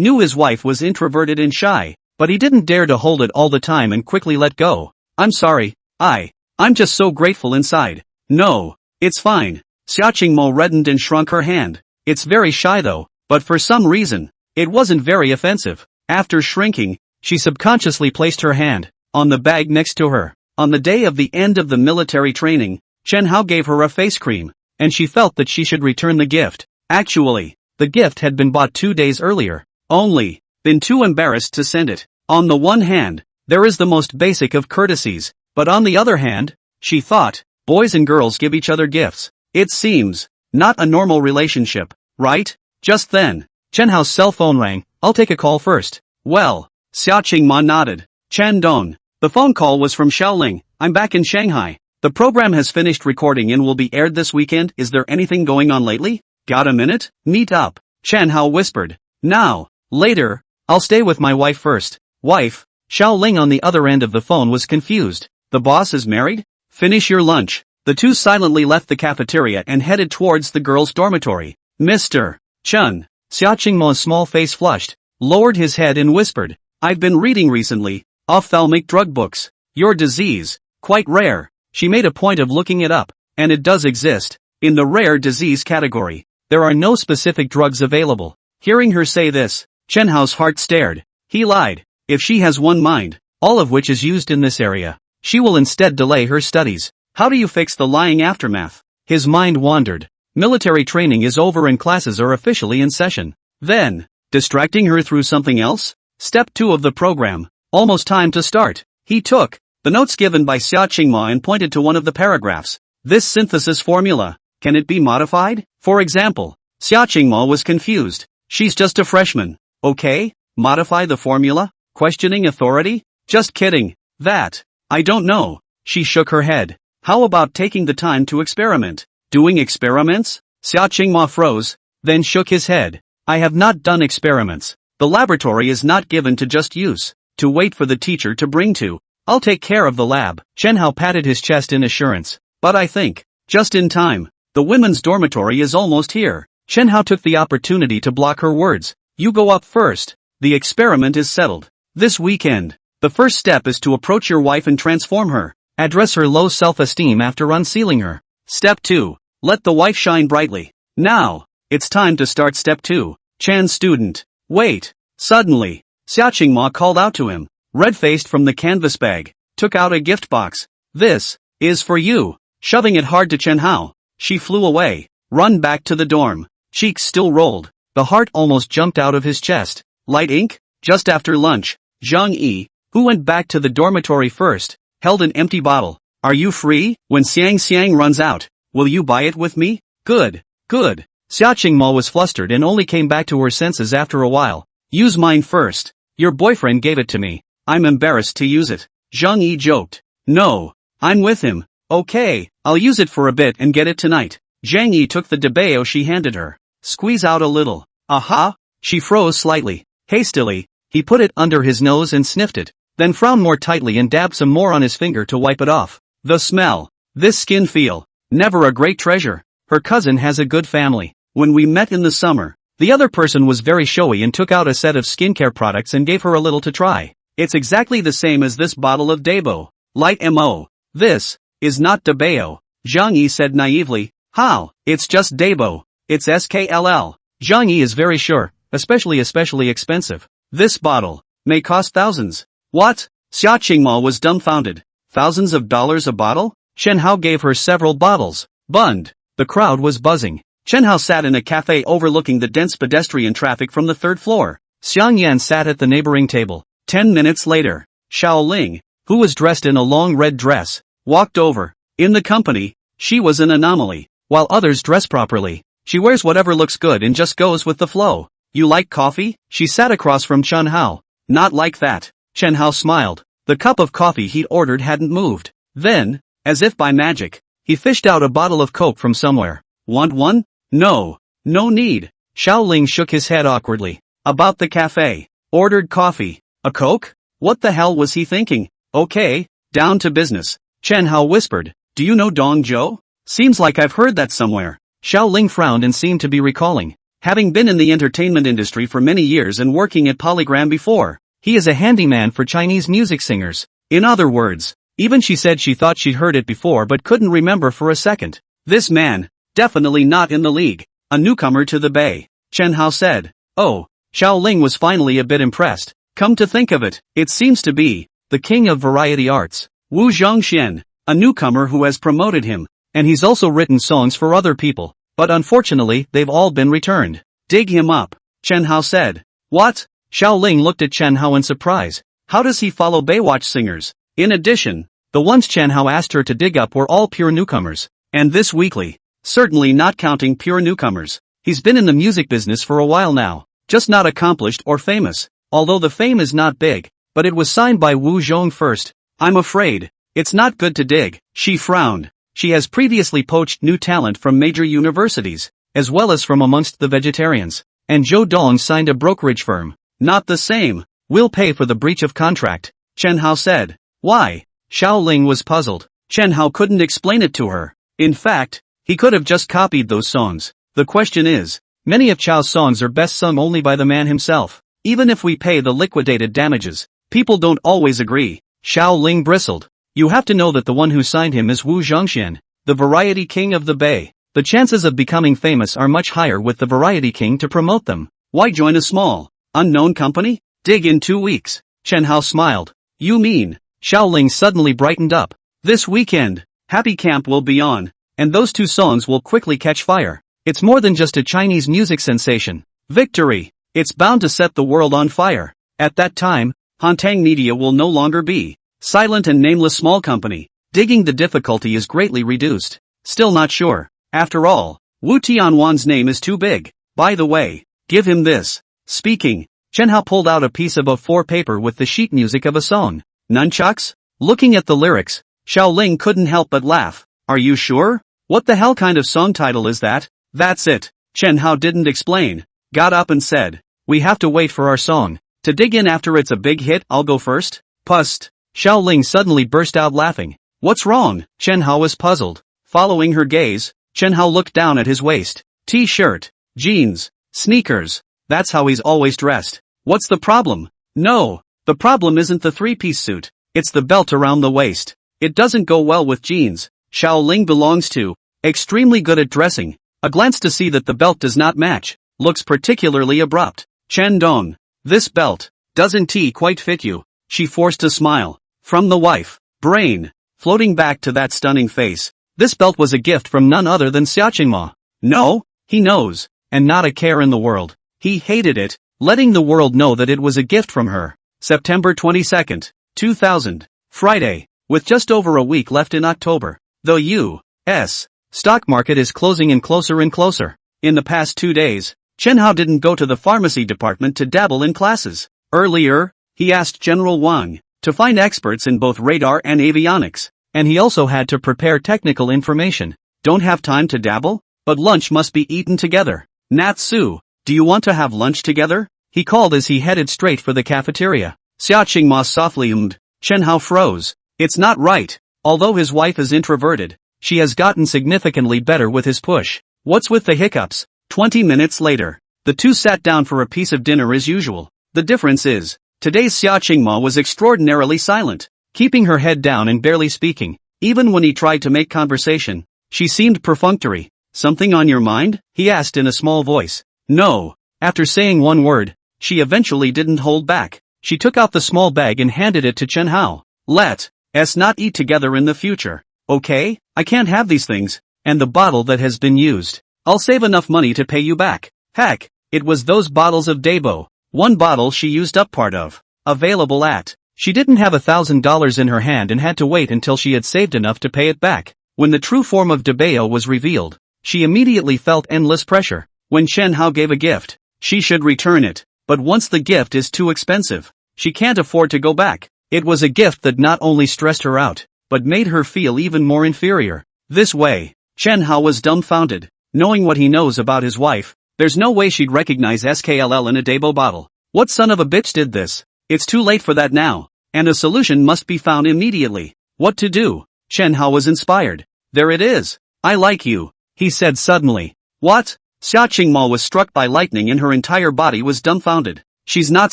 S1: knew his wife was introverted and shy, but he didn't dare to hold it all the time and quickly let go. I'm sorry. I'm just so grateful inside. No, it's fine. Xia Qingmo reddened and shrunk her hand. It's very shy though. But for some reason, it wasn't very offensive. After shrinking, she subconsciously placed her hand on the bag next to her. On the day of the end of the military training, Chen Hao gave her a face cream, and she felt that she should return the gift. Actually, the gift had been bought 2 days earlier, only been too embarrassed to send it. On the one hand, there is the most basic of courtesies, but on the other hand, she thought, boys and girls give each other gifts. It seems not a normal relationship, right? Just then, Chen Hao's cell phone rang. I'll take a call first. Well, Xia Qingma nodded. Chen Dong. The phone call was from Xiaoling. I'm back in Shanghai. The program has finished recording and will be aired this weekend. Is there anything going on lately? Got a minute? Meet up. Chen Hao whispered. Now. Later. I'll stay with my wife first. Wife? Xiaoling on the other end of the phone was confused. The boss is married? Finish your lunch. The two silently left the cafeteria and headed towards the girls' dormitory. Mr. Chen. Xia Qingmo's small face flushed, lowered his head and whispered, I've been reading recently, ophthalmic drug books. Your disease, quite rare. She made a point of looking it up, and it does exist. In the rare disease category, there are no specific drugs available. Hearing her say this, Chen Hao's heart stared. He lied. If she has one mind, all of which is used in this area, she will instead delay her studies. How do you fix the lying aftermath? His mind wandered. Military training is over and classes are officially in session. Then, distracting her through something else? Step 2 of the program. Almost time to start. He took the notes given by Xia Qingma and pointed to one of the paragraphs. This synthesis formula, can it be modified? For example, Xia Qingma was confused. She's just a freshman. Okay, modify the formula? Questioning authority? Just kidding. That, I don't know. She shook her head. How about taking the time to experiment? Doing experiments? Xia Qingma froze, then shook his head. I have not done experiments. The laboratory is not given to just use. to wait for the teacher to bring to. I'll take care of the lab. Chen Hao patted his chest in assurance. But I think, just in time. The women's dormitory is almost here. Chen Hao took the opportunity to block her words. You go up first. The experiment is settled. This weekend. The first step is to approach your wife and transform her. Address her low self-esteem after unsealing her. Step 2. Let the wife shine brightly. Now, it's time to start step 2. Chan's student. Wait. Suddenly, Xiaoqing Ma called out to him, red-faced from the canvas bag, took out a gift box. This is for you. Shoving it hard to Chen Hao, she flew away, run back to the dorm. Cheeks still rolled. The heart almost jumped out of his chest. Light ink? Just after lunch, Zhang Yi, who went back to the dormitory first, held an empty bottle. Are you free? When Xiang runs out, will you buy it with me? Good. Good. Xiaoqing Ma was flustered and only came back to her senses after a while. Use mine first. Your boyfriend gave it to me. I'm embarrassed to use it. Zhang Yi joked. No. I'm with him. Okay, I'll use it for a bit and get it tonight. Zhang Yi took the debeo she handed her. Squeeze out a little. Aha! She froze slightly. Hastily, he put it under his nose and sniffed it, then frowned more tightly and dabbed some more on his finger to wipe it off. The smell. This skin feel. Never a great treasure. Her cousin has a good family. When we met in the summer, the other person was very showy and took out a set of skincare products and gave her a little to try. It's exactly the same as this bottle of Debo. Light Mo. This is not Debeo. Zhang Yi said naively. How? It's just Debo. It's SKLL. Zhang Yi is very sure, especially expensive. This bottle may cost thousands. What? Xiaoqing Ma was dumbfounded. Thousands of dollars a bottle? Chen Hao gave her several bottles. Bunned. The crowd was buzzing. Chen Hao sat in a cafe overlooking the dense pedestrian traffic from the third floor. Xiang Yan sat at the neighboring table. 10 minutes later, Xiao Ling, who was dressed in a long red dress, walked over. In the company, she was an anomaly. While others dress properly, she wears whatever looks good and just goes with the flow. You like coffee? She sat across from Chen Hao. Not like that. Chen Hao smiled. The cup of coffee he'd ordered hadn't moved. Then, as if by magic, he fished out a bottle of Coke from somewhere. Want one? No. No need. Xiao Ling shook his head awkwardly. About the cafe. Ordered coffee. A Coke? What the hell was he thinking? Okay, down to business. Chen Hao whispered. Do you know Dong Zhou? Seems like I've heard that somewhere. Xiao Ling frowned and seemed to be recalling. Having been in the entertainment industry for many years and working at Polygram before, he is a handyman for Chinese music singers. In other words, even she said she thought she'd heard it before but couldn't remember for a second. This man, definitely not in the league. A newcomer to the Bay. Chen Hao said. Oh, Xiao Ling was finally a bit impressed. Come to think of it, it seems to be the king of variety arts. Wu Zhongxian, a newcomer who has promoted him, and he's also written songs for other people, but unfortunately they've all been returned. Dig him up, Chen Hao said. What? Xiao Ling looked at Chen Hao in surprise. How does he follow Baywatch singers? In addition, the ones Chen Hao asked her to dig up were all pure newcomers. And this weekly, certainly not counting pure newcomers. He's been in the music business for a while now, just not accomplished or famous, although the fame is not big, but it was signed by Wu Zhong first. I'm afraid, it's not good to dig. She frowned. She has previously poached new talent from major universities, as well as from amongst the vegetarians. And Zhou Dong signed a brokerage firm. Not the same. We'll pay for the breach of contract, Chen Hao said. Why? Xiao Ling was puzzled. Chen Hao couldn't explain it to her. In fact, he could have just copied those songs. The question is, many of Chao's songs are best sung only by the man himself. Even if we pay the liquidated damages, people don't always agree. Xiao Ling bristled. You have to know that the one who signed him is Wu Zhongxian, the variety king of the Bay. The chances of becoming famous are much higher with the variety king to promote them. Why join a small, unknown company? Dig in 2 weeks. Chen Hao smiled. You mean? Xiao Ling suddenly brightened up. This weekend, Happy Camp will be on, and those 2 songs will quickly catch fire. It's more than just a Chinese music sensation. Victory! It's bound to set the world on fire. At that time, Hantang Media will no longer be silent and nameless small company. Digging the difficulty is greatly reduced. Still not sure. After all, Wu Tianwan's name is too big. By the way, give him this. Speaking, Chen Hao pulled out a piece of A4 paper with the sheet music of a song. Nunchucks? Looking at the lyrics, Xiao Ling couldn't help but laugh. Are you sure? What the hell kind of song title is that? That's it. Chen Hao didn't explain. Got up and said, we have to wait for our song. To dig in after it's a big hit, I'll go first? Pust. Xiao Ling suddenly burst out laughing. What's wrong? Chen Hao was puzzled. Following her gaze, Chen Hao looked down at his waist. T-shirt, jeans, sneakers. That's how he's always dressed. What's the problem? No, the problem isn't the three-piece suit. It's the belt around the waist. It doesn't go well with jeans. Xiao Ling belongs to extremely good at dressing. A glance to see that the belt does not match. Looks particularly abrupt. Chen Dong. This belt doesn't quite fit you. She forced a smile. From the wife. Brain. Floating back to that stunning face. This belt was a gift from none other than Xia Qingma. No, he knows. And not a care in the world. He hated it, letting the world know that it was a gift from her. September 22nd, 2000. Friday. With just over a week left in October. The U.S. stock market is closing in closer and closer. In the past 2 days, Chen Hao didn't go to the pharmacy department to dabble in classes. Earlier, he asked General Wang to find experts in both radar and avionics, and he also had to prepare technical information. Don't have time to dabble? But lunch must be eaten together. Natsu, do you want to have lunch together? He called as he headed straight for the cafeteria. Xia Qingma softly ummed. Chen Hao froze. It's not right. Although his wife is introverted, she has gotten significantly better with his push. What's with the hiccups? 20 minutes later, the two sat down for a piece of dinner as usual. The difference is, today's Xia Qingma was extraordinarily silent, keeping her head down and barely speaking. Even when he tried to make conversation, she seemed perfunctory. Something on your mind? He asked in a small voice. No. After saying one word, she eventually didn't hold back. She took out the small bag and handed it to Chen Hao. Let's not eat together in the future. Okay? I can't have these things. And the bottle that has been used. I'll save enough money to pay you back. Heck, it was those bottles of Dabo. One bottle she used up part of. Available at. She didn't have $1,000 in her hand and had to wait until she had saved enough to pay it back. When the true form of Debao was revealed, she immediately felt endless pressure. When Chen Hao gave a gift, she should return it. But once the gift is too expensive, she can't afford to go back. It was a gift that not only stressed her out, but made her feel even more inferior. This way, Chen Hao was dumbfounded. Knowing what he knows about his wife, there's no way she'd recognize SKLL in a Dabo bottle. What son of a bitch did this? It's too late for that now, and a solution must be found immediately. What to do? Chen Hao was inspired. There it is. I like you, he said suddenly. What? Xia Qingma was struck by lightning and her entire body was dumbfounded. She's not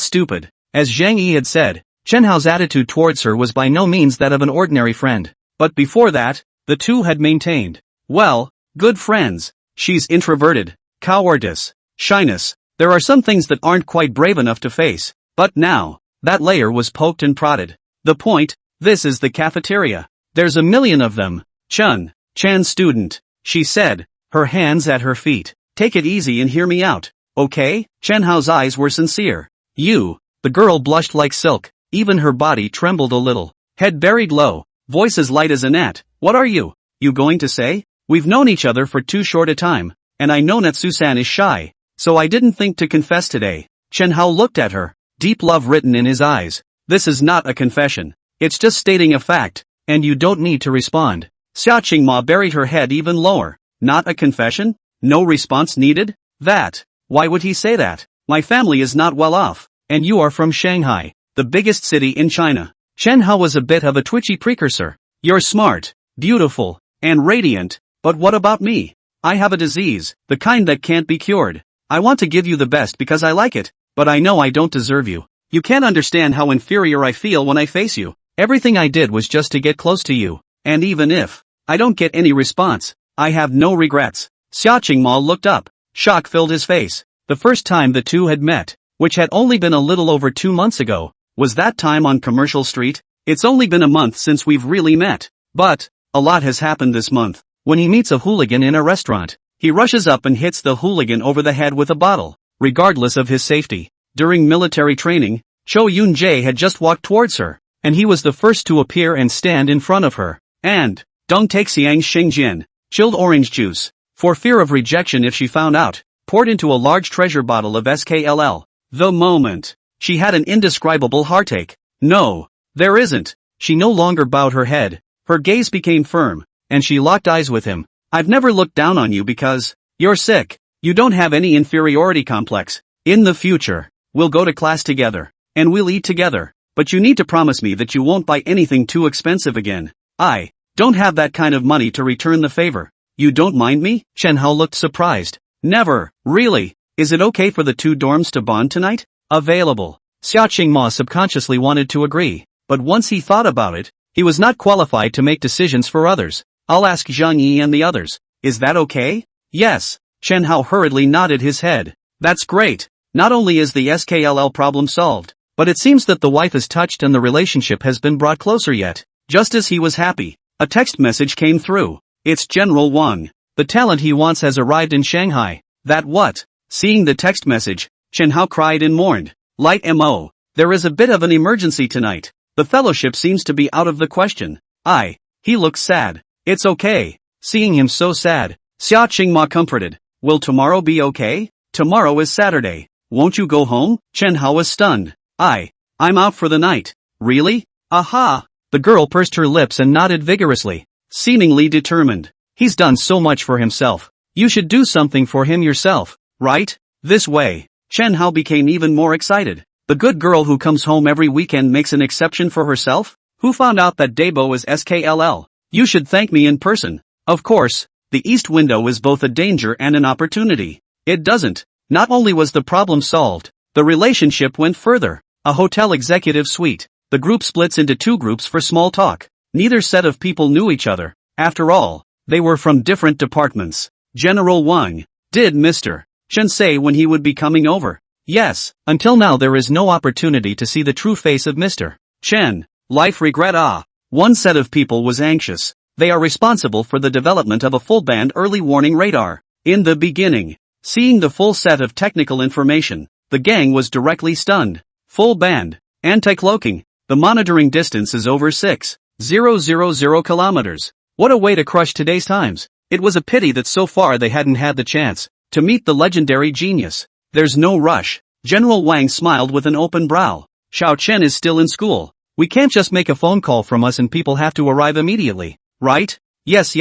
S1: stupid. As Zhang Yi had said, Chen Hao's attitude towards her was by no means that of an ordinary friend. But before that, the two had maintained, well, good friends. She's introverted, cowardice, shyness. There are some things that aren't quite brave enough to face. But now, that layer was poked and prodded. The point, this is the cafeteria. There's a million of them. Chan student, she said, her hands at her feet. Take it easy and hear me out, okay? Chen Hao's eyes were sincere. You, the girl blushed like silk, even her body trembled a little. Head buried low, voice as light as a gnat. What are you going to say? We've known each other for too short a time, and I know Natsu-san is shy, so I didn't think to confess today. Chen Hao looked at her, deep love written in his eyes. This is not a confession. It's just stating a fact, and you don't need to respond. Xia Qingma buried her head even lower. Not a confession? No response needed? Why would he say that? My family is not well off, and you are from Shanghai, the biggest city in China. Chen Hao was a bit of a twitchy precursor. You're smart, beautiful, and radiant, but what about me? I have a disease, the kind that can't be cured. I want to give you the best because I like it, but I know I don't deserve you. You can't understand how inferior I feel when I face you. Everything I did was just to get close to you, and even if I don't get any response, I have no regrets. Xia Qingma looked up. Shock filled his face. The first time the two had met, which had only been a little over 2 months ago, was that time on Commercial Street. It's only been a month since we've really met. But a lot has happened this month. When he meets a hooligan in a restaurant, he rushes up and hits the hooligan over the head with a bottle, regardless of his safety. During military training, Chou Yun-jae had just walked towards her, and he was the first to appear and stand in front of her. And Dong Taexiang Xingjian, chilled orange juice, for fear of rejection if she found out, poured into a large treasure bottle of SKLL. The moment, she had an indescribable heartache. No, there isn't. She no longer bowed her head. Her gaze became firm, and she locked eyes with him. I've never looked down on you because you're sick. You don't have any inferiority complex. In the future, we'll go to class together. and we'll eat together. But you need to promise me that you won't buy anything too expensive again. I don't have that kind of money to return the favor. You don't mind me? Chen Hao looked surprised. Never, really. Is it okay for the two dorms to bond tonight? Available. Xia Qingma subconsciously wanted to agree, but once he thought about it, he was not qualified to make decisions for others. I'll ask Zhang Yi and the others. Is that okay? Yes. Chen Hao hurriedly nodded his head. That's great. Not only is the SKLL problem solved, but it seems that the wife is touched and the relationship has been brought closer yet. Just as he was happy, a text message came through. It's General Wang. The talent he wants has arrived in Shanghai. That what? Seeing the text message, Chen Hao cried and mourned. Light Mo. There is a bit of an emergency tonight. The fellowship seems to be out of the question. He looks sad. It's okay. Seeing him so sad, Xia Qingma comforted. Will tomorrow be okay? Tomorrow is Saturday. Won't you go home? Chen Hao was stunned. I'm out for the night. Really? Aha! The girl pursed her lips and nodded vigorously, seemingly determined. He's done so much for himself. You should do something for him yourself, right? This way. Chen Hao became even more excited. The good girl who comes home every weekend makes an exception for herself? Who found out that Dabo is SKLL? You should thank me in person. Of course, the east window is both a danger and an opportunity. It doesn't. Not only was the problem solved, the relationship went further. A hotel executive suite. The group splits into two groups for small talk. Neither set of people knew each other. After all, they were from different departments. General Wang. Did Mr. Chen say when he would be coming over? Yes. Until now there is no opportunity to see the true face of Mr. Chen. Life regret. One set of people was anxious. They are responsible for the development of a full-band early warning radar. In the beginning, seeing the full set of technical information, the gang was directly stunned. Full band, anti-cloaking, the monitoring distance is over 6,000 kilometers. What a way to crush today's times. It was a pity that so far they hadn't had the chance to meet the legendary genius. There's no rush. General Wang smiled with an open brow. Xiao Chen is still in school. We can't just make a phone call from us and people have to arrive immediately, right? Yes.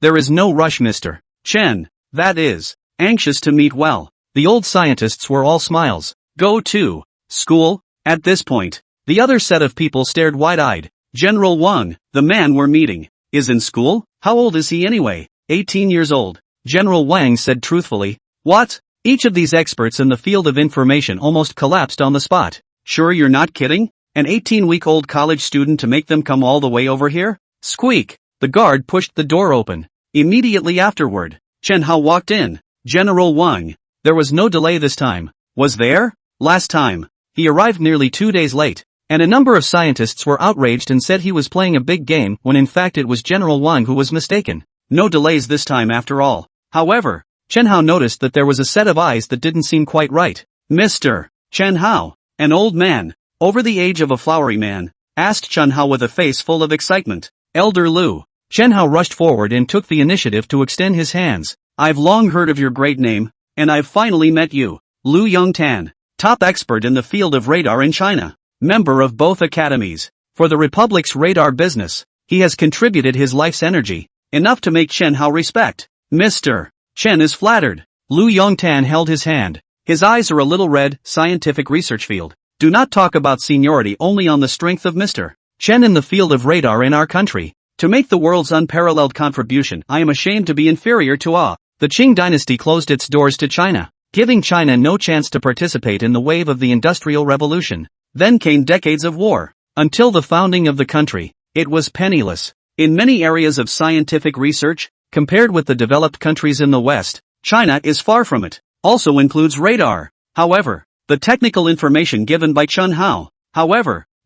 S1: There is no rush, Mr. Chen. That is. Anxious to meet well. The old scientists were all smiles. Go to school? At this point, the other set of people stared wide-eyed. General Wang, the man we're meeting, is in school? How old is he anyway? 18 years old. General Wang said truthfully. What? Each of these experts in the field of information almost collapsed on the spot. Sure you're not kidding? An 18-week-old college student to make them come all the way over here? Squeak! The guard pushed the door open. Immediately afterward, Chen Hao walked in. General Wang. There was no delay this time. Was there? Last time, he arrived nearly 2 days late, and a number of scientists were outraged and said he was playing a big game when in fact it was General Wang who was mistaken. No delays this time after all. However, Chen Hao noticed that there was a set of eyes that didn't seem quite right. Mr. Chen Hao, an old man, over the age of a flowery man, asked Chen Hao with a face full of excitement. Elder Lu. Chen Hao rushed forward and took the initiative to extend his hands. I've long heard of your great name, and I've finally met you. Lu Yongtan, top expert in the field of radar in China, member of both academies. For the Republic's radar business, he has contributed his life's energy, enough to make Chen Hao respect. Mr. Chen is flattered. Lu Yongtan held his hand. His eyes are a little red. Scientific research field. Do not talk about seniority only on the strength of Mr. Chen in the field of radar in our country. To make the world's unparalleled contribution, I am ashamed to be inferior to The Qing dynasty closed its doors to China, giving China no chance to participate in the wave of the Industrial Revolution. Then came decades of war. Until the founding of the country, it was penniless. In many areas of scientific research, compared with the developed countries in the West, China is far from it. Also includes radar. However, the technical information given by Chen Hao,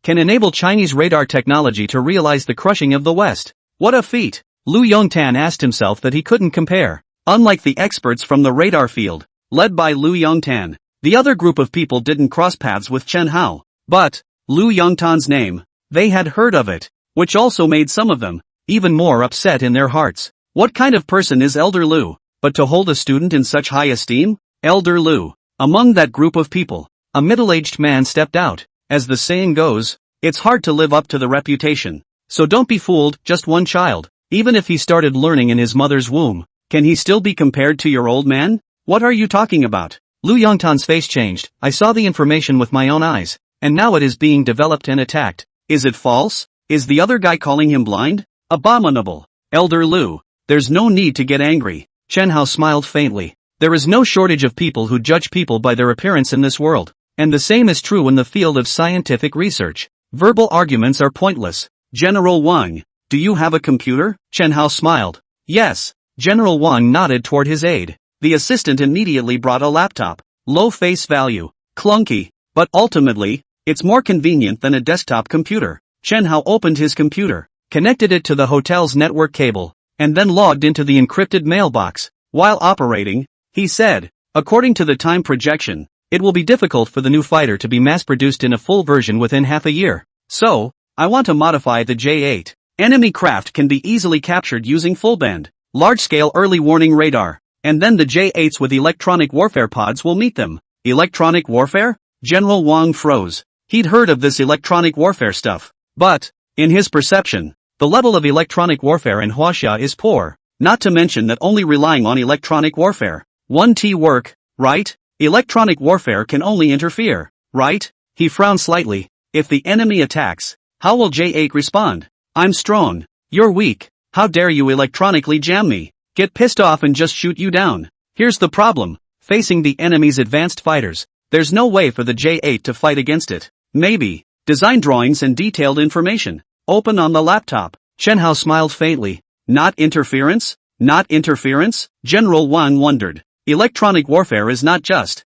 S1: can enable Chinese radar technology to realize the crushing of the West. What a feat! Lu Yongtan asked himself that he couldn't compare. Unlike the experts from the radar field, led by Lu Yongtan, the other group of people didn't cross paths with Chen Hao. But, Lu Yongtan's name, they had heard of it, which also made some of them even more upset in their hearts. What kind of person is Elder Lu, but to hold a student in such high esteem? Elder Lu. Among that group of people, a middle-aged man stepped out. As the saying goes, it's hard to live up to the reputation. So don't be fooled, just one child. Even if he started learning in his mother's womb, can he still be compared to your old man? What are you talking about? Lu Yongtan's face changed. I saw the information with my own eyes. and now it is being developed and attacked. Is it false? Is the other guy calling him blind? Abominable. Elder Lu, there's no need to get angry. Chen Hao smiled faintly. There is no shortage of people who judge people by their appearance in this world, and the same is true in the field of scientific research. Verbal arguments are pointless. General Wang, do you have a computer? Chen Hao smiled. Yes. General Wang nodded toward his aide. The assistant immediately brought a laptop. Low face value. Clunky. But ultimately, it's more convenient than a desktop computer. Chen Hao opened his computer, connected it to the hotel's network cable, and then logged into the encrypted mailbox. While operating, he said, according to the time projection, it will be difficult for the new fighter to be mass-produced in a full version within half a year. So, I want to modify the J8. Enemy craft can be easily captured using full-band, large-scale early warning radar, and then the J8s with electronic warfare pods will meet them. Electronic warfare? General Wang froze. He'd heard of this electronic warfare stuff, but, in his perception, the level of electronic warfare in Huaxia is poor, not to mention that only relying on electronic warfare won't work, right? Electronic warfare can only interfere, right? He frowned slightly. If the enemy attacks, how will J8 respond? I'm strong. You're weak. How dare you electronically jam me? Get pissed off and just shoot you down. Here's the problem. Facing the enemy's advanced fighters, there's no way for the J8 to fight against it. Maybe. Design drawings and detailed information. Open on the laptop. Chen Hao smiled faintly. Not interference? Not interference? General Wang wondered. Electronic warfare is not just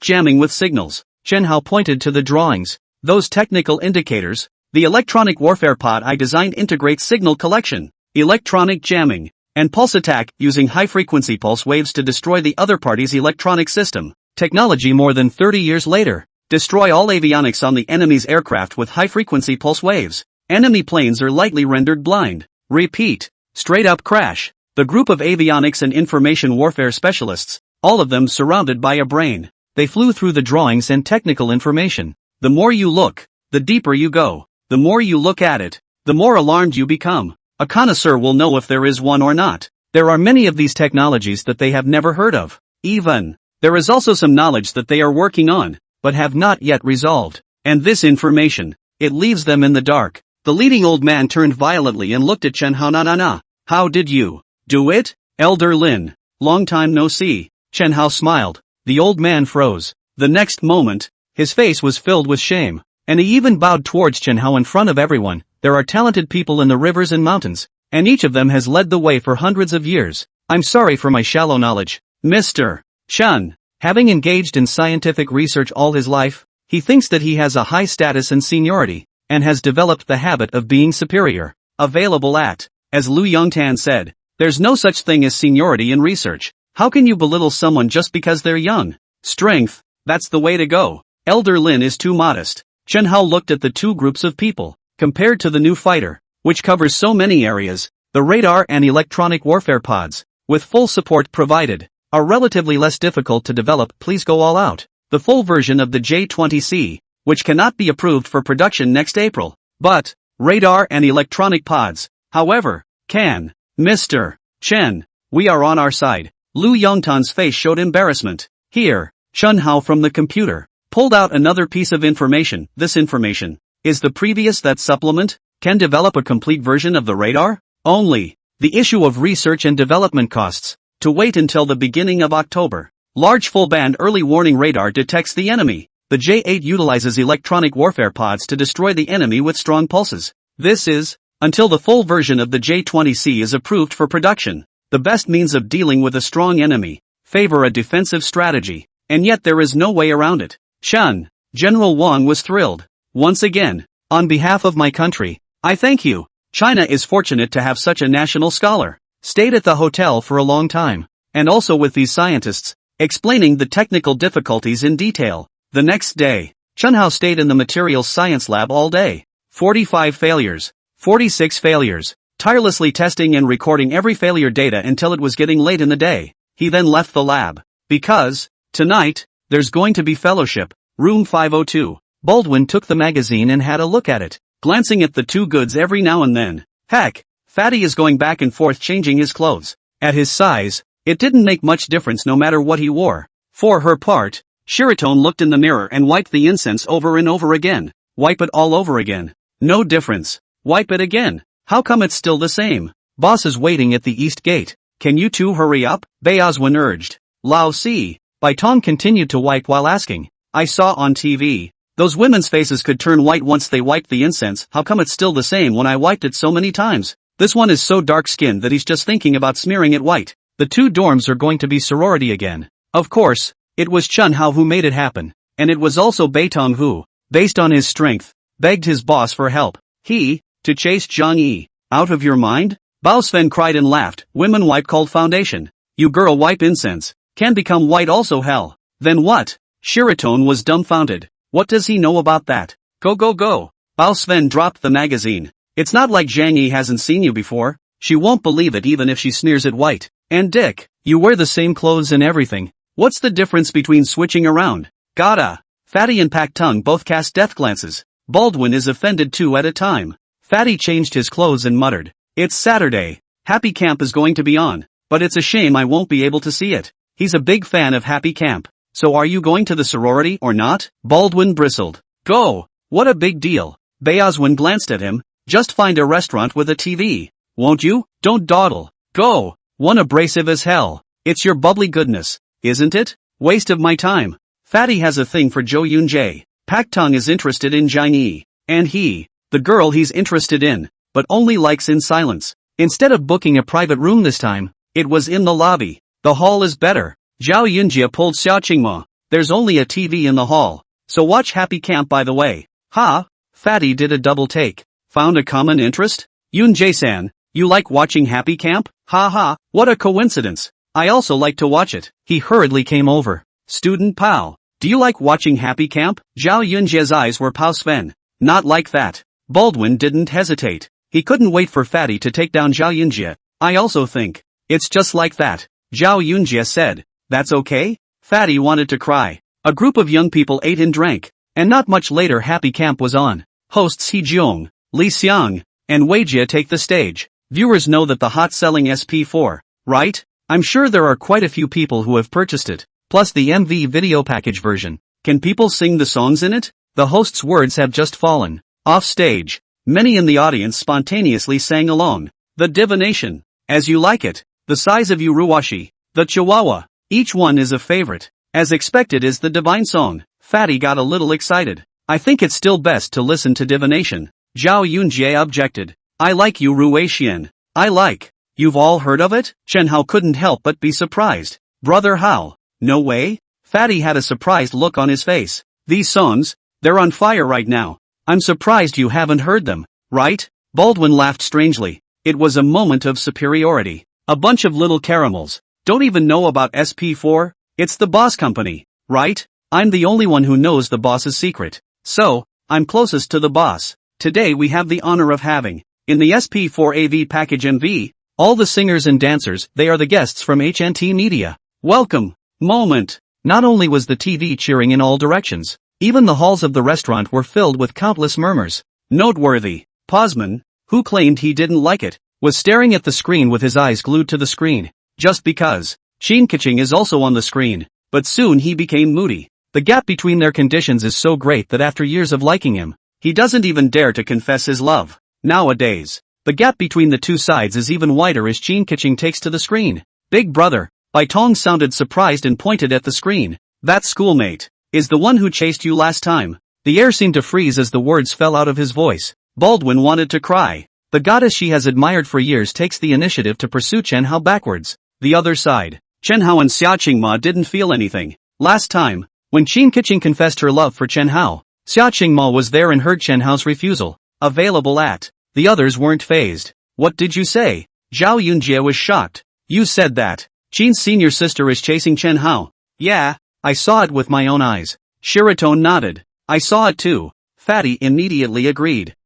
S1: jamming with signals. Chen Hao pointed to the drawings. Those technical indicators. The electronic warfare pod I designed integrates signal collection, electronic jamming, and pulse attack using high-frequency pulse waves to destroy the other party's electronic system. Technology more than 30 years later. Destroy all avionics on the enemy's aircraft with high-frequency pulse waves. Enemy planes are lightly rendered blind. Repeat. Straight-up crash. The group of avionics and information warfare specialists, all of them surrounded by a brain. They flew through the drawings and technical information. The more you look, the deeper you go. The more you look at it, the more alarmed you become. A connoisseur will know if there is one or not. There are many of these technologies that they have never heard of. Even, there is also some knowledge that they are working on, but have not yet resolved. And this information, it leaves them in the dark. The leading old man turned violently and looked at Chen Hao. Na. How did you do it? Elder Lin. Long time no see. Chen Hao smiled. The old man froze. The next moment, his face was filled with shame, and he even bowed towards Chen Hao in front of everyone. There are talented people in the rivers and mountains, and each of them has led the way for hundreds of years. I'm sorry for my shallow knowledge. Mr. Chen, having engaged in scientific research all his life, he thinks that he has a high status and seniority, and has developed the habit of being superior. Available at, as Lu Yongtan said, there's no such thing as seniority in research. How can you belittle someone just because they're young? Strength, that's the way to go. Elder Lin is too modest. Chen Hao looked at the two groups of people. Compared to the new fighter, which covers so many areas, the radar and electronic warfare pods, with full support provided, are relatively less difficult to develop. Please go all out. The full version of the J20C, which cannot be approved for production next April, but, radar and electronic pods, however, can. Mr. Chen, we are on our side. Lu Yongtan's face showed embarrassment. Here, Chen Hao from the computer pulled out another piece of information. This information is the previous that supplement can develop a complete version of the radar? Only the issue of research and development costs. To wait until the beginning of October. Large full-band early warning radar detects the enemy. The J8 utilizes electronic warfare pods to destroy the enemy with strong pulses. This is, until the full version of the J20C is approved for production, the best means of dealing with a strong enemy. Favor a defensive strategy, and yet there is no way around it. Shan, General Wang was thrilled. Once again, on behalf of my country, I thank you. China is fortunate to have such a national scholar. Stayed at the hotel for a long time, and also with these scientists, explaining the technical difficulties in detail. The next day, Chen Hao stayed in the materials science lab all day. 45 failures, 46 failures, tirelessly testing and recording every failure data until it was getting late in the day. He then left the lab. Because, tonight, there's going to be fellowship. Room 502. Baldwin took the magazine and had a look at it, glancing at the two goods every now and then. Heck, Fatty is going back and forth changing his clothes. At his size, it didn't make much difference no matter what he wore. For her part, Shiratone looked in the mirror and wiped the incense over and over again. Wipe it all over again. No difference. Wipe it again. How come it's still the same? Boss is waiting at the east gate. Can you two hurry up? Bayazwan urged. Lao Si. Baitong continued to wipe while asking. I saw on TV. Those women's faces could turn white once they wiped the incense. How come it's still the same when I wiped it so many times? This one is so dark-skinned that he's just thinking about smearing it white. The two dorms are going to be sorority again. Of course, it was Chen Hao who made it happen. And it was also Baitong who, based on his strength, begged his boss for help. To chase Zhang Yi. Out of your mind? Bao Sven cried and laughed. Women wipe called foundation. You girl wipe incense. Can become white also hell. Then what? Shiratone was dumbfounded. What does he know about that? Go go go. Bao Sven dropped the magazine. It's not like Zhang Yi hasn't seen you before. She won't believe it even if she smears it white. And Dick, you wear the same clothes and everything. What's the difference between switching around? Gotta. Fatty and Pak Tung both cast death glances. Baldwin is offended two at a time. Fatty changed his clothes and muttered. It's Saturday. Happy Camp is going to be on. But it's a shame I won't be able to see it. He's a big fan of Happy Camp. So are you going to the sorority or not? Baldwin bristled. Go. What a big deal. Bayazwan glanced at him. Just find a restaurant with a TV. Won't you? Don't dawdle. Go. One abrasive as hell. It's your bubbly goodness, isn't it? Waste of my time. Fatty has a thing for Zhou Yunjie. Pak Tung is interested in Zhang Yi. And the girl he's interested in, but only likes in silence. Instead of booking a private room this time, it was in the lobby. The hall is better. Zhao Yunjie pulled Xiao Qingma. There's only a TV in the hall. So watch Happy Camp by the way. Ha! Fatty did a double take. Found a common interest? Yunjie-san, you like watching Happy Camp? Ha ha, what a coincidence. I also like to watch it. He hurriedly came over. Student Pao, do you like watching Happy Camp? Zhao Yunjie's eyes were Pao Sven. Not like that. Baldwin didn't hesitate. He couldn't wait for Fatty to take down Zhao Yunjie. I also think. It's just like that. Zhao Yunjie said. That's okay? Fatty wanted to cry. A group of young people ate and drank. And not much later Happy Camp was on. Hosts He Jiong, Li Xiang, and Wei Jie take the stage. Viewers know that the hot-selling SP4, right? I'm sure there are quite a few people who have purchased it. Plus the MV video package version. Can people sing the songs in it? The host's words have just fallen. Off stage. Many in the audience spontaneously sang along. The divination. As you like it. The size of Uruwashi. The Chihuahua. Each one is a favorite. As expected is the divine song. Fatty got a little excited. I think it's still best to listen to divination. Zhao Yunjie objected. I like Uruwaxian. I like. You've all heard of it? Chen Hao couldn't help but be surprised. Brother Hao. No way? Fatty had a surprised look on his face. These songs, they're on fire right now. I'm surprised you haven't heard them, right? Baldwin laughed strangely. It was a moment of superiority. A bunch of little caramels. Don't even know about SP4? It's the boss company, right? I'm the only one who knows the boss's secret. So, I'm closest to the boss. Today we have the honor of having, in the SP4 AV package MV, all the singers and dancers. They are the guests from HNT Media. Welcome. Moment. Not only was the TV cheering in all directions, even the halls of the restaurant were filled with countless murmurs. Noteworthy. Posman, who claimed he didn't like it, was staring at the screen with his eyes glued to the screen. Just because. Qin Keqing is also on the screen, but soon he became moody. The gap between their conditions is so great that after years of liking him, he doesn't even dare to confess his love. Nowadays, the gap between the two sides is even wider as Qin Keqing takes to the screen. Big brother. Baitong sounded surprised and pointed at the screen. That schoolmate is the one who chased you last time. The air seemed to freeze as the words fell out of his voice. Baldwin wanted to cry. The goddess she has admired for years takes the initiative to pursue Chen Hao backwards. The other side. Chen Hao and Xiao Qingma didn't feel anything. Last time, when Qin Keqing confessed her love for Chen Hao, Xiao Qingma was there and heard Chen Hao's refusal. Available at. The others weren't fazed. What did you say? Zhao Yunjie was shocked. You said that. Qin's senior sister is chasing Chen Hao. Yeah, I saw it with my own eyes. Shiratone nodded. I saw it too. Fatty immediately agreed.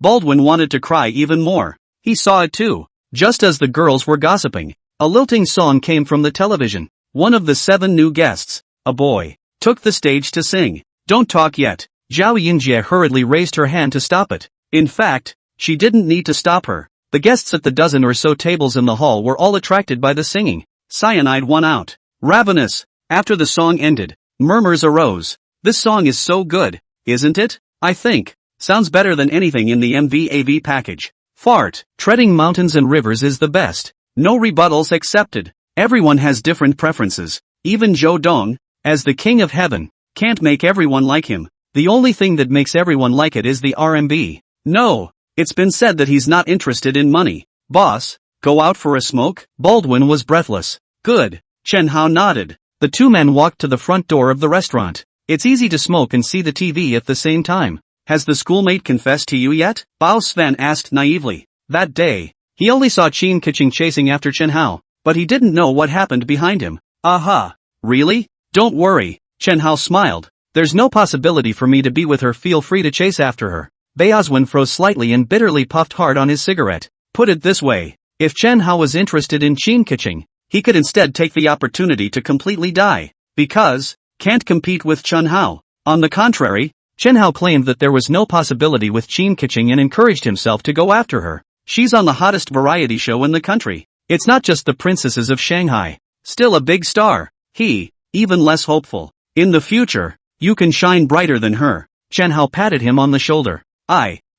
S1: Baldwin wanted to cry even more. He saw it too. Just as the girls were gossiping, a lilting song came from the television. One of the 7 new guests, a boy, took the stage to sing. Don't talk yet. Zhao Yunjie hurriedly raised her hand to stop it. In fact, she didn't need to stop her. The guests at the dozen or so tables in the hall were all attracted by the singing. Cyanide won out. Ravenous. After the song ended, Murmurs arose. This song is so good, isn't it? I think. Sounds better than anything in the MVAV package. Fart. Treading mountains and rivers is the best. No rebuttals accepted. Everyone has different preferences. Even Joe Dong, as the king of heaven, can't make everyone like him. The only thing that makes everyone like it is the RMB. No. It's been said that he's not interested in money. Boss, go out for a smoke? Baldwin was breathless. Good. Chen Hao nodded. The two men walked to the front door of the restaurant. It's easy to smoke and see the TV at the same time. Has the schoolmate confessed to you yet? Bao Sven asked naively. That day, he only saw Qin Keqing chasing after Chen Hao, but he didn't know what happened behind him. Aha. Really? Don't worry. Chen Hao smiled. There's no possibility for me to be with her. Feel free to chase after her. Baoswen froze slightly and bitterly puffed hard on his cigarette. Put it this way. If Chen Hao was interested in Qin Keqing, he could instead take the opportunity to completely die. Because, can't compete with Chen Hao. On the contrary, Chen Hao claimed that there was no possibility with Qin Keqing and encouraged himself to go after her. She's on the hottest variety show in the country. It's not just the princesses of Shanghai. Still a big star. He, even less hopeful. In the future, you can shine brighter than her. Chen Hao patted him on the shoulder.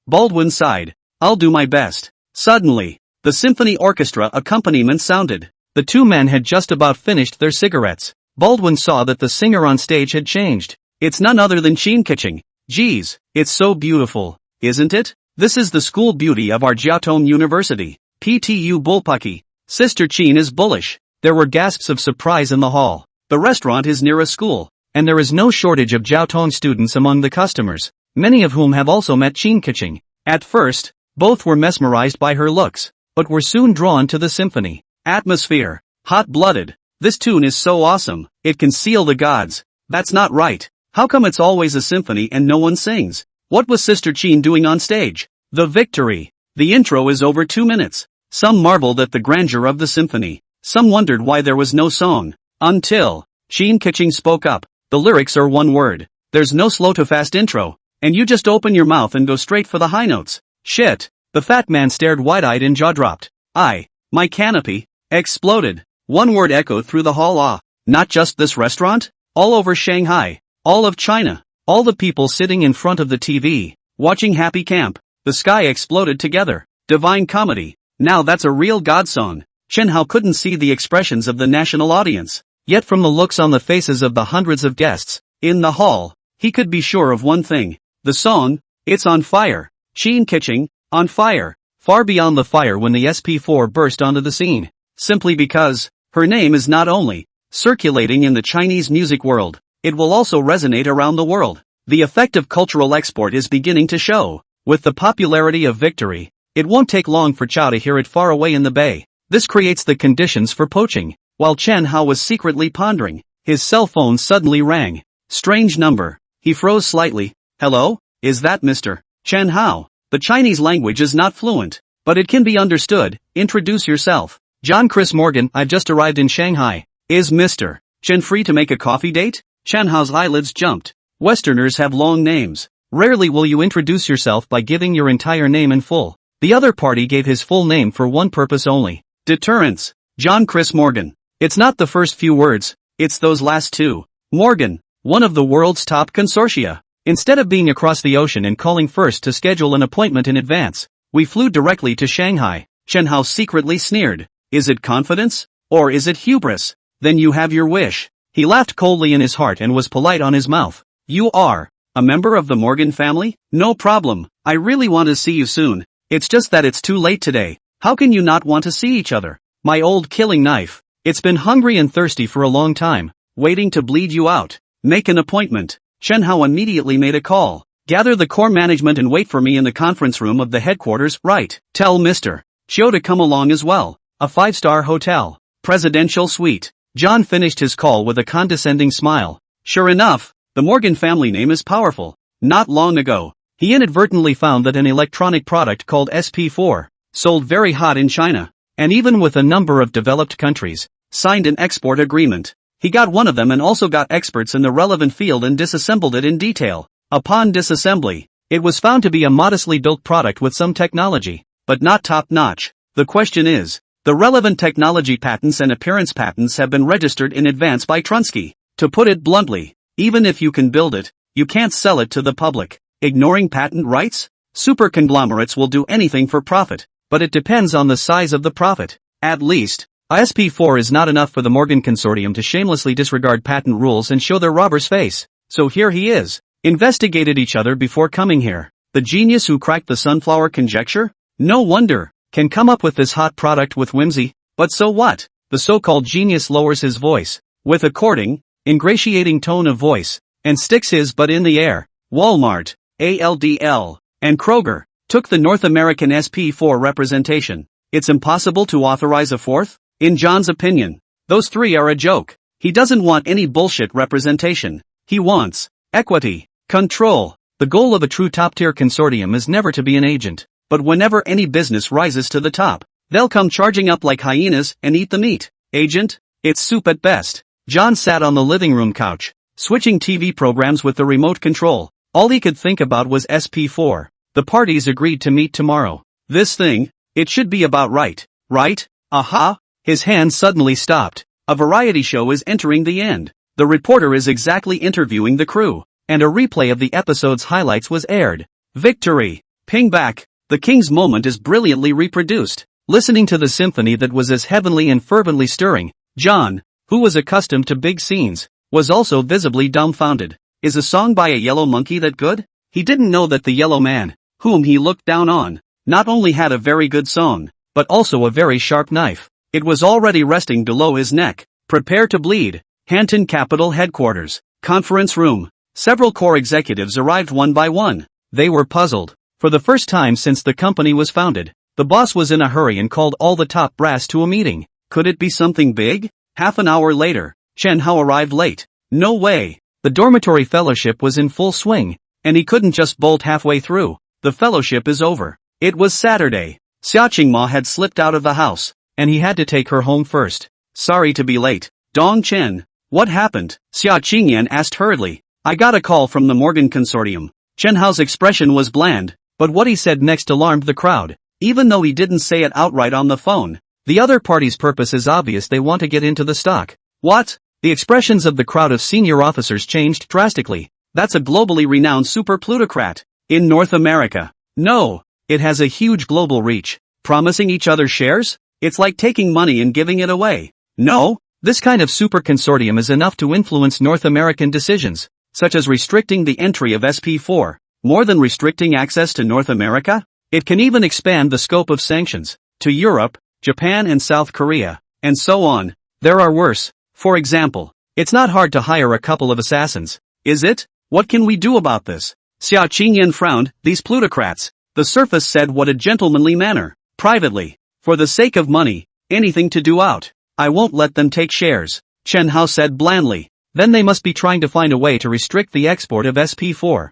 S1: Baldwin sighed. I'll do my best. Suddenly, the symphony orchestra accompaniment sounded. The two men had just about finished their cigarettes. Baldwin saw that the singer on stage had changed. It's none other than Qin Keqing. Geez, it's so beautiful, isn't it? This is the school beauty of our Jiaotong University. PTU Bulpaki. Sister Qin is bullish. There were gasps of surprise in the hall. The restaurant is near a school, and there is no shortage of Jiaotong students among the customers, many of whom have also met Qin Keqing. At first, both were mesmerized by her looks, but were soon drawn to the symphony. Atmosphere. Hot-blooded. This tune is so awesome, it can seal the gods. That's not right. How come it's always a symphony and no one sings? What was Sister Qin doing on stage? The victory. The intro is over 2 minutes. Some marveled at the grandeur of the symphony. Some wondered why there was no song. Until Qin Keqing spoke up. The lyrics are one word. There's no slow to fast intro, and you just open your mouth and go straight for the high notes. Shit. The fat man stared wide-eyed and jaw-dropped. My canopy exploded. One word echoed through the hall. Not just this restaurant? All over Shanghai. All of China. All the people sitting in front of the TV, watching Happy Camp. The sky exploded together. Divine comedy. Now that's a real God song. Chen Hao couldn't see the expressions of the national audience. Yet from the looks on the faces of the hundreds of guests in the hall, he could be sure of one thing. The song, it's on fire. Qin Keqing, on fire. Far beyond the fire when the SP4 burst onto the scene. Simply because, her name is not only circulating in the Chinese music world, it will also resonate around the world. The effect of cultural export is beginning to show. With the popularity of victory, it won't take long for Chow to hear it far away in the bay. This creates the conditions for poaching. While Chen Hao was secretly pondering, his cell phone suddenly rang. Strange number. He froze slightly. Hello? Is that Mr. Chen Hao? The Chinese language is not fluent, but it can be understood. Introduce yourself. John Chris Morgan. I've just arrived in Shanghai. Is Mr. Chen free to make a coffee date? Chen Hao's eyelids jumped. Westerners have long names. Rarely will you introduce yourself by giving your entire name in full. The other party gave his full name for one purpose only. Deterrence. John Chris Morgan. It's not the first few words, it's those last two. Morgan, one of the world's top consortia. Instead of being across the ocean and calling first to schedule an appointment in advance, we flew directly to Shanghai. Chen Hao secretly sneered. Is it confidence? Or is it hubris? Then you have your wish. He laughed coldly in his heart and was polite on his mouth. You are a member of the Morgan family? No problem. I really want to see you soon. It's just that it's too late today. How can you not want to see each other? My old killing knife. It's been hungry and thirsty for a long time, waiting to bleed you out. Make an appointment. Chen Hao immediately made a call. Gather the core management and wait for me in the conference room of the headquarters. Right. Tell Mr. Chiu to come along as well. A 5-star hotel. Presidential suite. John finished his call with a condescending smile. Sure enough, the Morgan family name is powerful. Not long ago, he inadvertently found that an electronic product called SP4 sold very hot in China, and even with a number of developed countries, signed an export agreement. He got one of them and also got experts in the relevant field and disassembled it in detail. Upon disassembly, it was found to be a modestly built product with some technology, but not top-notch. The question is, the relevant technology patents and appearance patents have been registered in advance by Trunsky. To put it bluntly, Even if you can build it, you can't sell it to the public. Ignoring patent rights? Super conglomerates will do anything for profit, but it depends on the size of the profit. At least, SP4 is not enough for the Morgan Consortium to shamelessly disregard patent rules and show their robber's face. So here he is. Investigated each other before coming here. The genius who cracked the sunflower conjecture? No wonder. Can come up with this hot product with whimsy. But so what? The so-called genius lowers his voice, with a courting, ingratiating tone of voice, and sticks his butt in the air. Walmart, ALDL, and Kroger took the North American SP4 representation. It's impossible to authorize a fourth? In John's opinion, those three are a joke. He doesn't want any bullshit representation. He wants equity, control. The goal of a true top-tier consortium is never to be an agent, but whenever any business rises to the top, they'll come charging up like hyenas and eat the meat. Agent? It's soup at best. John sat on the living room couch, switching TV programs with the remote control. All he could think about was SP4. The parties agreed to meet tomorrow. This thing, it should be about right? Aha! His hand suddenly stopped. A variety show is entering the end. The reporter is exactly interviewing the crew, and a replay of the episode's highlights was aired. Victory! Ping back! The king's moment is brilliantly reproduced. Listening to the symphony that was as heavenly and fervently stirring, John, who was accustomed to big scenes, was also visibly dumbfounded. Is a song by a yellow monkey that good? He didn't know that the yellow man, whom he looked down on, not only had a very good song, but also a very sharp knife. It was already resting below his neck. Prepare to bleed. Hanton Capital Headquarters. Conference room. Several core executives arrived one by one. They were puzzled. For the first time since the company was founded, the boss was in a hurry and called all the top brass to a meeting. Could it be something big? Half an hour later, Chen Hao arrived late. No way. The dormitory fellowship was in full swing, and he couldn't just bolt halfway through. The fellowship is over. It was Saturday. Xia Qingma had slipped out of the house, and he had to take her home first. Sorry to be late. Dong Chen. What happened? Xia Qingyan asked hurriedly. I got a call from the Morgan Consortium. Chen Hao's expression was bland, but what he said next alarmed the crowd. Even though he didn't say it outright on the phone, the other party's purpose is obvious. They want to get into the stock. What? The expressions of the crowd of senior officers changed drastically. That's a globally renowned super plutocrat. In North America. No. It has a huge global reach. Promising each other shares? It's like taking money and giving it away. No. This kind of super consortium is enough to influence North American decisions, such as restricting the entry of SP4. More than restricting access to North America, it can even expand the scope of sanctions to Europe, Japan and South Korea, and so on. There are worse. For example, it's not hard to hire a couple of assassins, is it? What can we do about this? Xia Qingyan frowned. These plutocrats. The surface said what a gentlemanly manner. Privately, for the sake of money, anything to do out. I won't let them take shares, Chen Hao said blandly. Then they must be trying to find a way to restrict the export of SP4.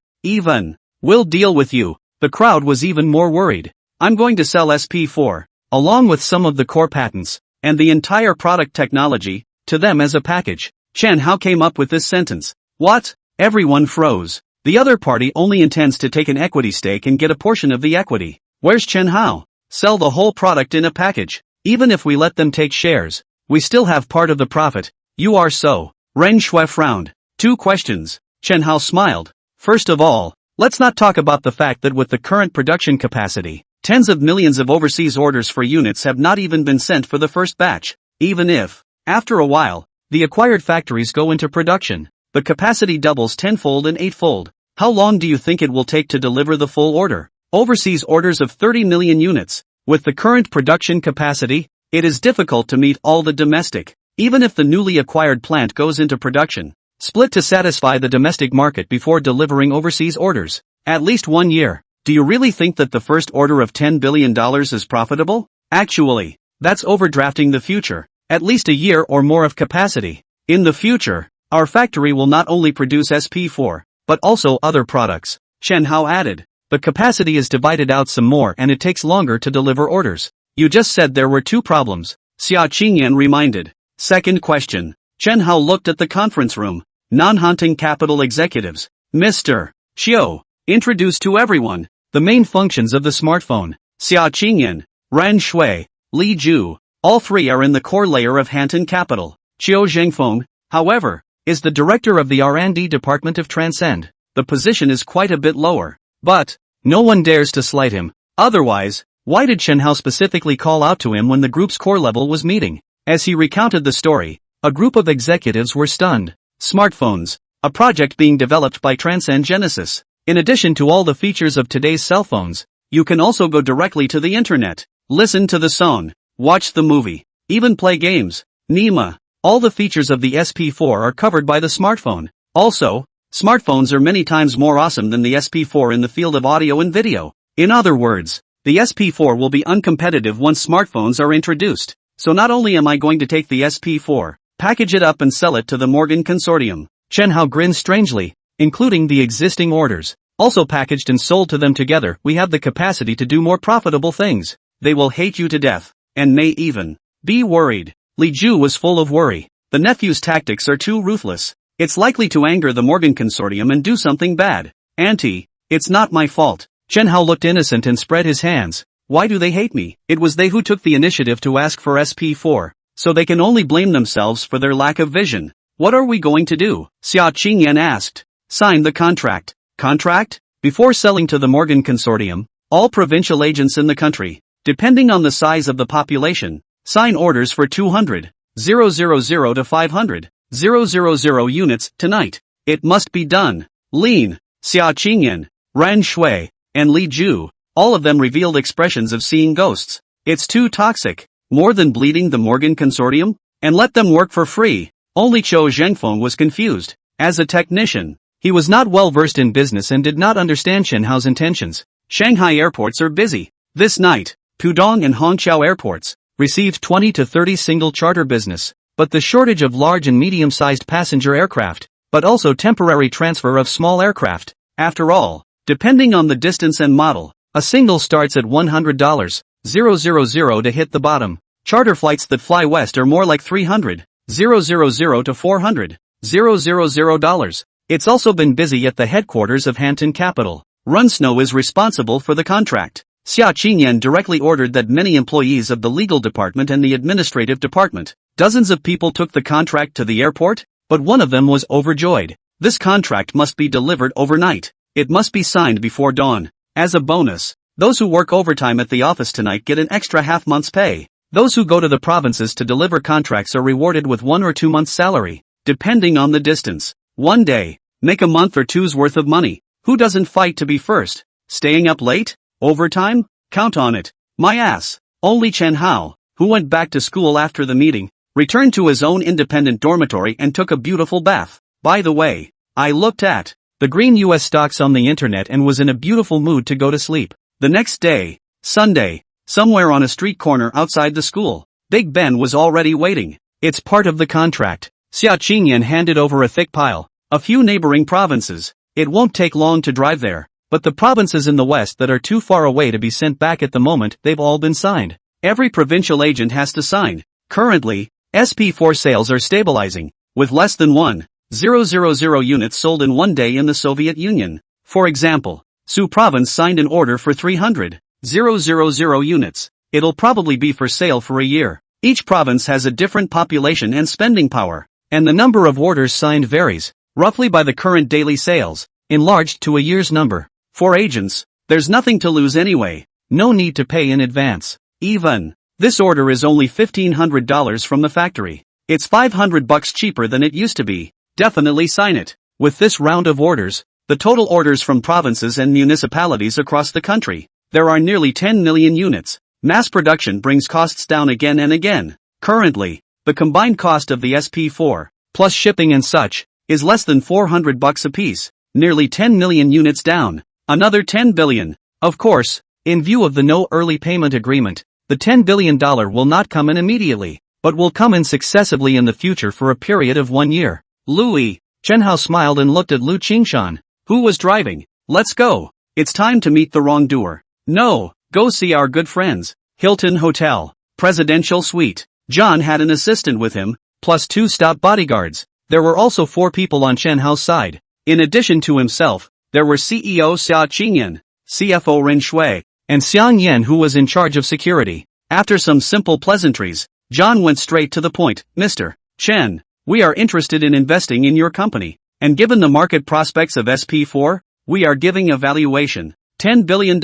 S1: We'll deal with you. The crowd was even more worried. I'm going to sell SP4, along with some of the core patents, and the entire product technology, to them as a package. Chen Hao came up with this sentence. What? Everyone froze. The other party only intends to take an equity stake and get a portion of the equity. Where's Chen Hao? Sell the whole product in a package. Even if we let them take shares, we still have part of the profit. You are so. Ren Shui frowned. 2 questions. Chen Hao smiled. First of all, let's not talk about the fact that with the current production capacity, tens of millions of overseas orders for units have not even been sent for the first batch. Even if, after a while, the acquired factories go into production, the capacity doubles tenfold and eightfold. How long do you think it will take to deliver the full order? Overseas orders of 30 million units. With the current production capacity, it is difficult to meet all the domestic. Even if the newly acquired plant goes into production, split to satisfy the domestic market before delivering overseas orders. At least 1 year. Do you really think that the first order of $10 billion is profitable? Actually, that's overdrafting the future. At least a year or more of capacity. In the future, our factory will not only produce SP4, but also other products. Chen Hao added. The capacity is divided out some more and it takes longer to deliver orders. You just said there were 2 problems. Xia Qingyan reminded. Second question. Chen Hao looked at the conference room. Non-hunting capital executives. Mr. Xiu. Introduced to everyone. The main functions of the smartphone. Xia Qingyan, Ran Shui, Li Ju. All 3 are in the core layer of Hanton Capital. Qiu Zhengfeng, however, is the director of the R&D department of Transcend. The position is quite a bit lower. But no one dares to slight him. Otherwise, why did Chen Hao specifically call out to him when the group's core level was meeting? As he recounted the story, a group of executives were stunned. Smartphones, a project being developed by Transcend Genesis. In addition to all the features of today's cell phones, you can also go directly to the internet, listen to the song, watch the movie, even play games. Nima, all the features of the SP4 are covered by the smartphone. Also, smartphones are many times more awesome than the SP4 in the field of audio and video. In other words, the SP4 will be uncompetitive once smartphones are introduced. So not only am I going to take the SP4, package it up and sell it to the Morgan Consortium. Chen Hao grinned strangely, including the existing orders. Also packaged and sold to them together, we have the capacity to do more profitable things. They will hate you to death, and may even be worried. Li Ju was full of worry. The nephew's tactics are too ruthless. It's likely to anger the Morgan Consortium and do something bad. Auntie, it's not my fault. Chen Hao looked innocent and spread his hands. Why do they hate me? It was they who took the initiative to ask for SP4, so they can only blame themselves for their lack of vision. What are we going to do? Xia Qingyan asked. Sign the contract. Contract? Before selling to the Morgan Consortium, all provincial agents in the country, depending on the size of the population, sign orders for 200,000 to 500,000 units tonight. It must be done. Lin, Xia Qingyan, Ran Shui, and Li Ju, all of them revealed expressions of seeing ghosts. It's too toxic. More than bleeding the Morgan Consortium? And let them work for free. Only Zhou Zhengfeng was confused. As a technician, he was not well versed in business and did not understand Chen Hao's intentions. Shanghai airports are busy. This night, Pudong and Hongqiao airports received 20 to 30 single charter business, but the shortage of large and medium-sized passenger aircraft, but also temporary transfer of small aircraft. After all, depending on the distance and model, a single starts at $100,000 to hit the bottom. Charter flights that fly west are more like $300,000 to $400,000. It's also been busy at the headquarters of Hanton Capital. Run Snow is responsible for the contract. Xia Qingyan directly ordered that many employees of the legal department and the administrative department, dozens of people took the contract to the airport, but one of them was overjoyed. This contract must be delivered overnight. It must be signed before dawn. As a bonus, those who work overtime at the office tonight get an extra half-month's pay. Those who go to the provinces to deliver contracts are rewarded with 1 or 2 months' salary, depending on the distance. One day, make a month or two's worth of money. Who doesn't fight to be first? Staying up late? Overtime? Count on it. My ass. Only Chen Hao, who went back to school after the meeting, returned to his own independent dormitory and took a beautiful bath. By the way, I looked at the green US stocks on the internet and was in a beautiful mood to go to sleep. The next day, Sunday, somewhere on a street corner outside the school, Big Ben was already waiting. It's part of the contract. Xia Qingyan handed over a thick pile. A few neighboring provinces. It won't take long to drive there, but the provinces in the west that are too far away to be sent back at the moment, they've all been signed. Every provincial agent has to sign. Currently, SP4 sales are stabilizing, with less than 1,000 units sold in one day in the Soviet Union. For example, Su province signed an order for 300,000 units. It'll probably be for sale for a year. Each province has a different population and spending power, and the number of orders signed varies, roughly by the current daily sales, enlarged to a year's number. For agents, there's nothing to lose anyway. No need to pay in advance. Even, this order is only $1,500 from the factory. It's $500 cheaper than it used to be. Definitely sign it. With this round of orders, the total orders from provinces and municipalities across the country, there are nearly 10 million units. Mass production brings costs down again and again. Currently, the combined cost of the SP4, plus shipping and such, is less than $400 apiece. Nearly 10 million units down. Another 10 billion. Of course, in view of the no early payment agreement, the $10 billion will not come in immediately, but will come in successively in the future for a period of 1 year. Louis. Chen Hao smiled and looked at Lu Qingshan, who was driving. Let's go. It's time to meet the wrongdoer. No, go see our good friends. Hilton Hotel. Presidential Suite. John had an assistant with him, plus 2 stout bodyguards. There were also 4 people on Chen Hao's side. In addition to himself, there were CEO Xia Qingyan, CFO Ren Shui, and Xiang Yan who was in charge of security. After some simple pleasantries, John went straight to the point. Mr. Chen, We are interested in investing in your company. And given the market prospects of SP4, we are giving a valuation. $10 billion.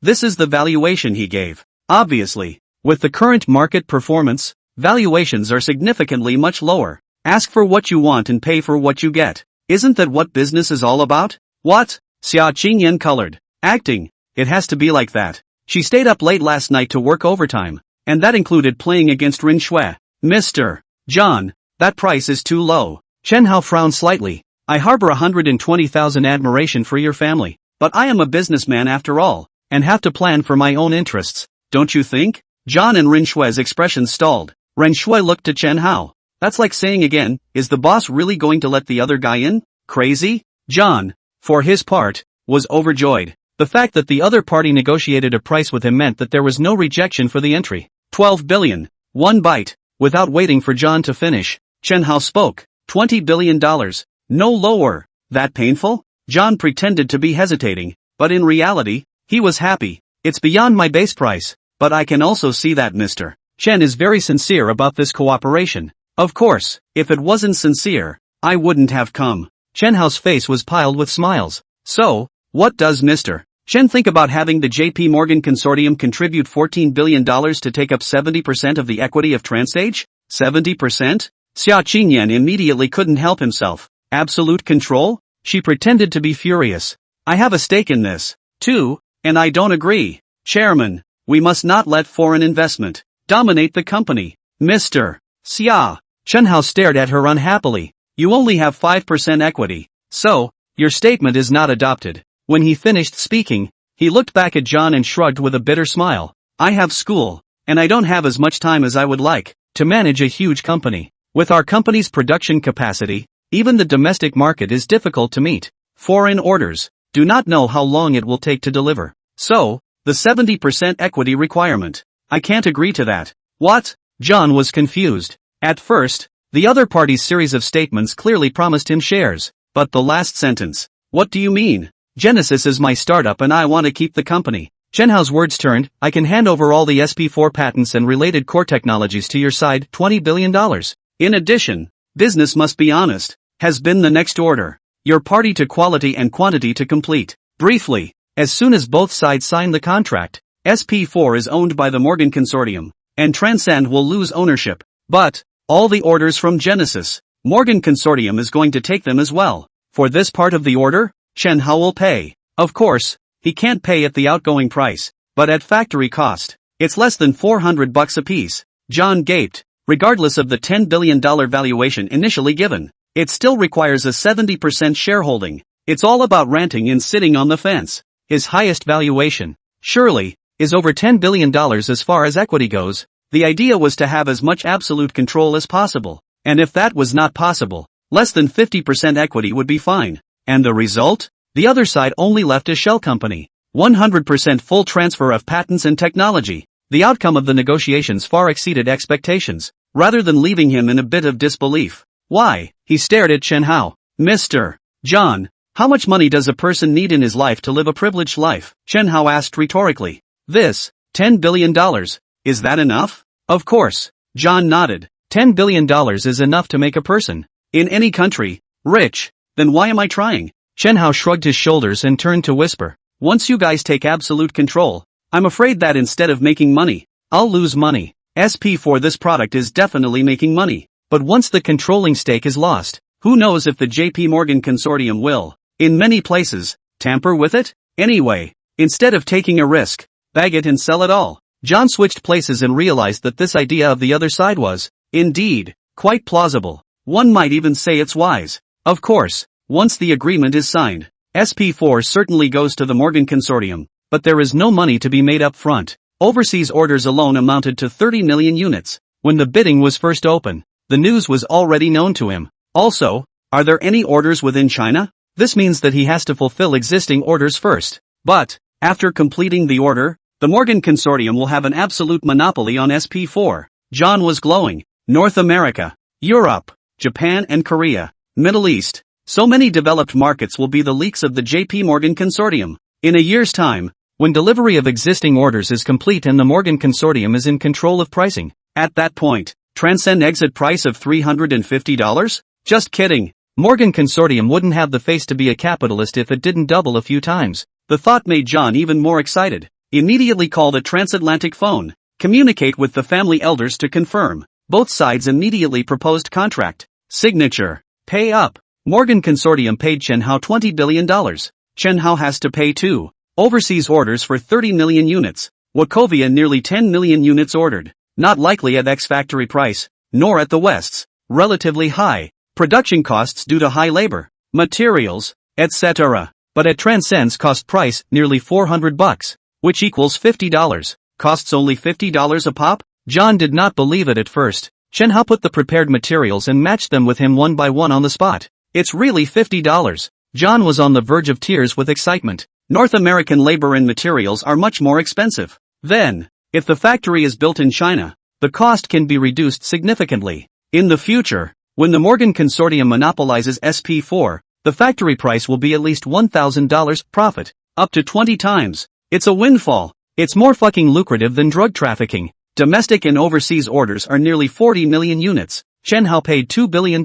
S1: This is the valuation he gave. Obviously, with the current market performance, valuations are significantly much lower. Ask for what you want and pay for what you get. Isn't that what business is all about? What? Xia Qingyan colored. Acting. It has to be like that. She stayed up late last night to work overtime, and that included playing against Rin Shui. Mr. John, that price is too low. Chen Hao frowned slightly. I harbor 120,000 admiration for your family, but I am a businessman after all, and have to plan for my own interests, don't you think? John and Rin Shui's expressions stalled. Ren Shui looked to Chen Hao. That's like saying again, is the boss really going to let the other guy in? Crazy? John, for his part, was overjoyed. The fact that the other party negotiated a price with him meant that there was no rejection for the entry. 12 billion. One bite. Without waiting for John to finish, Chen Hao spoke. $20 billion. No lower. That painful? John pretended to be hesitating, but in reality, he was happy. It's beyond my base price, but I can also see that Mr. Chen is very sincere about this cooperation. Of course, if it wasn't sincere, I wouldn't have come. Chen Hao's face was piled with smiles. So, what does Mr. Chen think about having the JP Morgan Consortium contribute $14 billion to take up 70% of the equity of TransAge? 70%? Xia Qingyan immediately couldn't help himself. Absolute control? She pretended to be furious. I have a stake in this, too, and I don't agree. Chairman, we must not let foreign investment dominate the company. Mr. Xia. Chen Hao stared at her unhappily. You only have 5% equity, so, your statement is not adopted. When he finished speaking, he looked back at John and shrugged with a bitter smile. I have school, and I don't have as much time as I would like to manage a huge company. With our company's production capacity, even the domestic market is difficult to meet. Foreign orders do not know how long it will take to deliver. So, the 70% equity requirement. I can't agree to that. What? John was confused. At first, the other party's series of statements clearly promised him shares. But the last sentence. What do you mean? Genesis is my startup and I want to keep the company. Chen Hao's words turned. I can hand over all the SP4 patents and related core technologies to your side. $20 billion. In addition, business must be honest, has been the next order. Your party to quality and quantity to complete. Briefly, as soon as both sides sign the contract, SP4 is owned by the Morgan Consortium, and Transcend will lose ownership. But, all the orders from Genesis, Morgan Consortium is going to take them as well. For this part of the order, Chen Hao will pay. Of course, he can't pay at the outgoing price, but at factory cost. It's less than $400 apiece. John gaped. Regardless of the $10 billion valuation initially given, it still requires a 70% shareholding. It's all about ranting and sitting on the fence. His highest valuation, surely, is over $10 billion as far as equity goes. The idea was to have as much absolute control as possible, and if that was not possible, less than 50% equity would be fine. And the result? The other side only left a shell company. 100% full transfer of patents and technology. The outcome of the negotiations far exceeded expectations, rather than leaving him in a bit of disbelief. Why? He stared at Chen Hao. Mr. John, how much money does a person need in his life to live a privileged life? Chen Hao asked rhetorically. This, $10 billion. Is that enough? Of course. John nodded. $10 billion is enough to make a person, in any country, rich. Then why am I trying? Chen Hao shrugged his shoulders and turned to whisper. Once you guys take absolute control, I'm afraid that instead of making money, I'll lose money. SP for this product is definitely making money. But once the controlling stake is lost, who knows if the JP Morgan Consortium will, in many places, tamper with it? Anyway, instead of taking a risk, bag it and sell it all. John switched places and realized that this idea of the other side was, indeed, quite plausible. One might even say it's wise. Of course, once the agreement is signed, SP4 certainly goes to the Morgan Consortium, but there is no money to be made up front. Overseas orders alone amounted to 30 million units. When the bidding was first open, the news was already known to him. Also, are there any orders within China? This means that he has to fulfill existing orders first. But, after completing the order, the Morgan Consortium will have an absolute monopoly on SP4. John was glowing. North America, Europe, Japan and Korea, Middle East. So many developed markets will be the leaks of the JP Morgan Consortium. In a year's time, when delivery of existing orders is complete and the Morgan Consortium is in control of pricing, at that point, Transcend exit price of $350? Just kidding. Morgan Consortium wouldn't have the face to be a capitalist if it didn't double a few times. The thought made John even more excited. Immediately call the transatlantic phone. Communicate with the family elders to confirm. Both sides immediately proposed contract. Signature. Pay up. Morgan Consortium paid Chen Hao $20 billion. Chen Hao has to pay too. Overseas orders for 30 million units. Wachovia nearly 10 million units ordered. Not likely at X-factory price, nor at the West's. Relatively high. Production costs due to high labor, materials, etc. But at Transcend's cost price, nearly $400, which equals $50. Costs only $50 a pop? John did not believe it at first. Chen Hao put the prepared materials and matched them with him one by one on the spot. It's really $50. John was on the verge of tears with excitement. North American labor and materials are much more expensive. Then, if the factory is built in China, the cost can be reduced significantly. In the future, when the Morgan Consortium monopolizes SP4, the factory price will be at least $1,000 profit, up to 20 times. It's a windfall. It's more fucking lucrative than drug trafficking. Domestic and overseas orders are nearly 40 million units. Chen Hao paid $2 billion.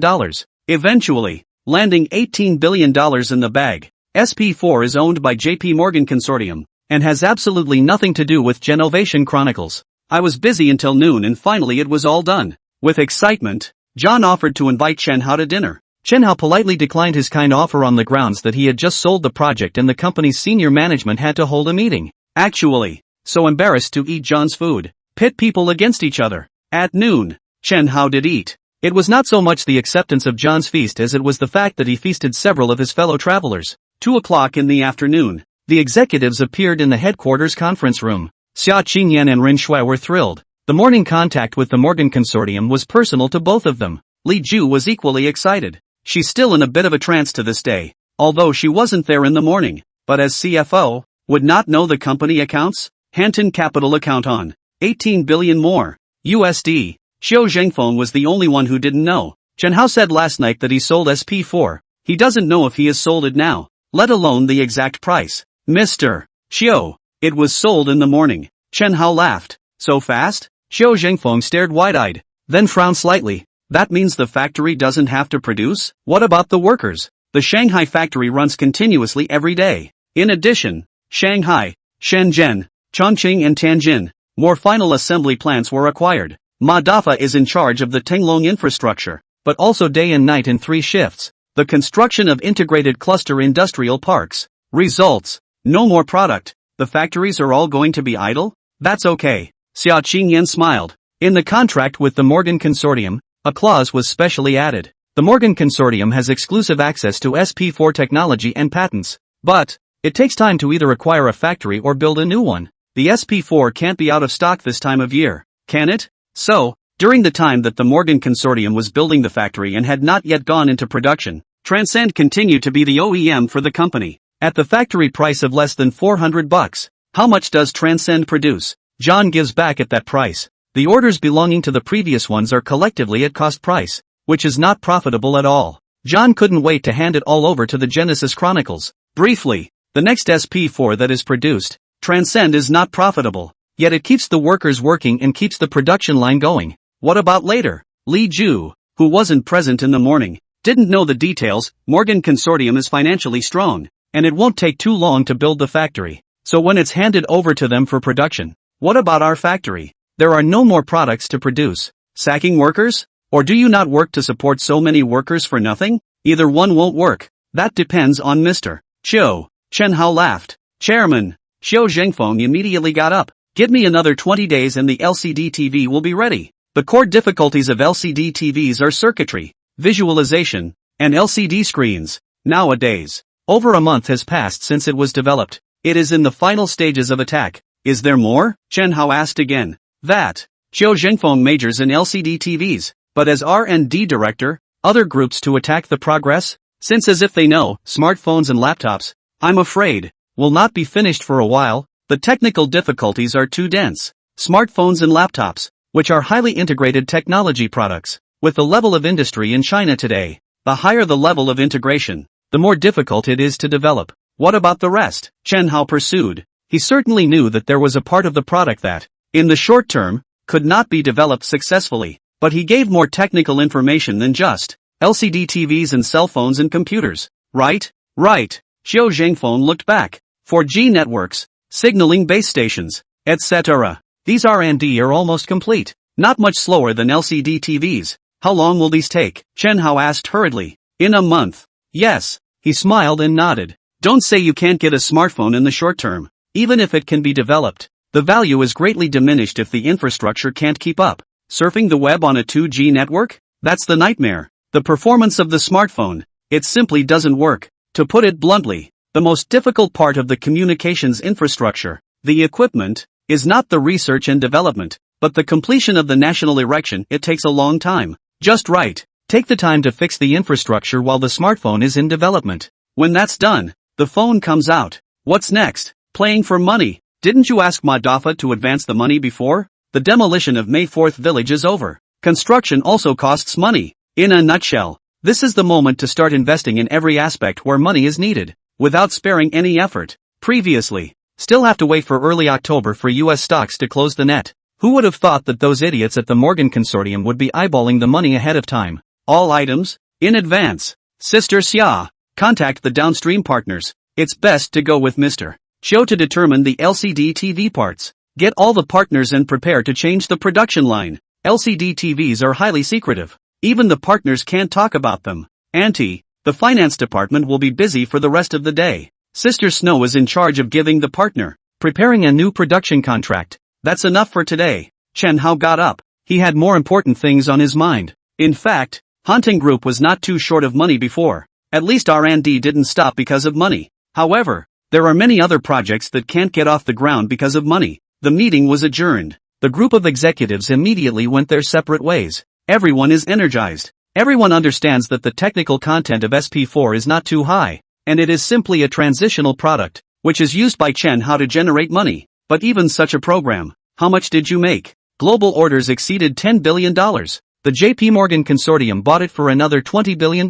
S1: Eventually, landing $18 billion in the bag. SP4 is owned by JP Morgan Consortium, and has absolutely nothing to do with Genovation Chronicles. I was busy until noon and finally it was all done. With excitement, John offered to invite Chen Hao to dinner. Chen Hao politely declined his kind offer on the grounds that he had just sold the project and the company's senior management had to hold a meeting. Actually, so embarrassed to eat John's food. Pit people against each other. At noon, Chen Hao did eat. It was not so much the acceptance of John's feast as it was the fact that he feasted several of his fellow travelers. 2 o'clock in the afternoon, the executives appeared in the headquarters conference room. Xia Qingyan and Rin Shui were thrilled. The morning contact with the Morgan Consortium was personal to both of them. Li Ju was equally excited. She's still in a bit of a trance to this day, although she wasn't there in the morning, but as CFO, would not know the company accounts? Hanton Capital account on 18 billion more USD. Xiao Zhengfeng was the only one who didn't know. Chen Hao said last night that he sold SP4. He doesn't know if he has sold it now, let alone the exact price. Mr. Xiao, it was sold in the morning. Chen Hao laughed. So fast? Xiao Zhengfeng stared wide-eyed, then frowned slightly. That means the factory doesn't have to produce? What about the workers? The Shanghai factory runs continuously every day. In addition, Shanghai, Shenzhen, Chongqing and Tianjin, more final assembly plants were acquired. Ma Dafa is in charge of the Tenglong infrastructure, but also day and night in 3 shifts. The construction of integrated cluster industrial parks. Results. No more product. The factories are all going to be idle? That's okay. Xia Qingyan smiled. In the contract with the Morgan Consortium, a clause was specially added. The Morgan Consortium has exclusive access to SP4 technology and patents. But, it takes time to either acquire a factory or build a new one. The SP4 can't be out of stock this time of year, can it? So, during the time that the Morgan Consortium was building the factory and had not yet gone into production, Transcend continued to be the OEM for the company. At the factory price of less than $400, how much does Transcend produce? John gives back at that price. The orders belonging to the previous ones are collectively at cost price, which is not profitable at all. John couldn't wait to hand it all over to the Genesis Chronicles. Briefly, the next SP4 that is produced, Transcend is not profitable, yet it keeps the workers working and keeps the production line going. What about later? Li Ju, who wasn't present in the morning, didn't know the details. Morgan Consortium is financially strong, and it won't take too long to build the factory. So when it's handed over to them for production, what about our factory? There are no more products to produce. Sacking workers? Or do you not work to support so many workers for nothing? Either one won't work. That depends on Mr. Xiao. Chen Hao laughed. Chairman. Xiao Zhengfeng immediately got up. Give me another 20 days and the LCD TV will be ready. The core difficulties of LCD TVs are circuitry, visualization, and LCD screens. Nowadays, over a month has passed since it was developed. It is in the final stages of attack. Is there more? Chen Hao asked again. That. Xiao Zhengfeng majors in LCD TVs, but as R&D director, other groups to attack the progress? Since as if they know, smartphones and laptops, I'm afraid, will not be finished for a while. The technical difficulties are too dense. Smartphones and laptops, which are highly integrated technology products, with the level of industry in China today, the higher the level of integration, the more difficult it is to develop. What about the rest? Chen Hao pursued. He certainly knew that there was a part of the product that, in the short term, could not be developed successfully. But he gave more technical information than just LCD TVs and cell phones and computers. Right? Right. Xiao Zhengfeng looked back. 4G networks, signaling base stations, etc. These R&D are almost complete. Not much slower than LCD TVs. How long will these take? Chen Hao asked hurriedly. In a month. Yes. He smiled and nodded. Don't say you can't get a smartphone in the short term. Even if it can be developed, the value is greatly diminished if the infrastructure can't keep up. Surfing the web on a 2G network? That's the nightmare. The performance of the smartphone, it simply doesn't work. To put it bluntly, the most difficult part of the communications infrastructure, the equipment, is not the research and development, but the completion of the national erection. It takes a long time. Just right. Take the time to fix the infrastructure while the smartphone is in development. When that's done, the phone comes out. What's next? Playing for money. Didn't you ask Madafa to advance the money before? The demolition of May 4th village is over. Construction also costs money. In a nutshell, this is the moment to start investing in every aspect where money is needed, without sparing any effort. Previously, still have to wait for early October for US stocks to close the net. Who would have thought that those idiots at the Morgan Consortium would be eyeballing the money ahead of time? All items, in advance. Sister Xia, contact the downstream partners. It's best to go with Mr. Qiu to determine the LCD TV parts. Get all the partners and prepare to change the production line. LCD TVs are highly secretive. Even the partners can't talk about them. Auntie, the finance department will be busy for the rest of the day. Sister Snow is in charge of giving the partner, preparing a new production contract. That's enough for today. Chen Hao got up. He had more important things on his mind. In fact, Hunting Group was not too short of money before. At least R&D didn't stop because of money. However, there are many other projects that can't get off the ground because of money. The meeting was adjourned. The group of executives immediately went their separate ways. Everyone is energized. Everyone understands that the technical content of SP4 is not too high, and it is simply a transitional product, which is used by Chen Hao to generate money. But even such a program, how much did you make? Global orders exceeded $10 billion. The JP Morgan Consortium bought it for another $20 billion.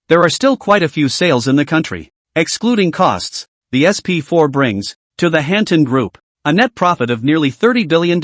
S1: There are still quite a few sales in the country. Excluding costs, the SP4 brings, to the Hanton Group, a net profit of nearly $30 billion.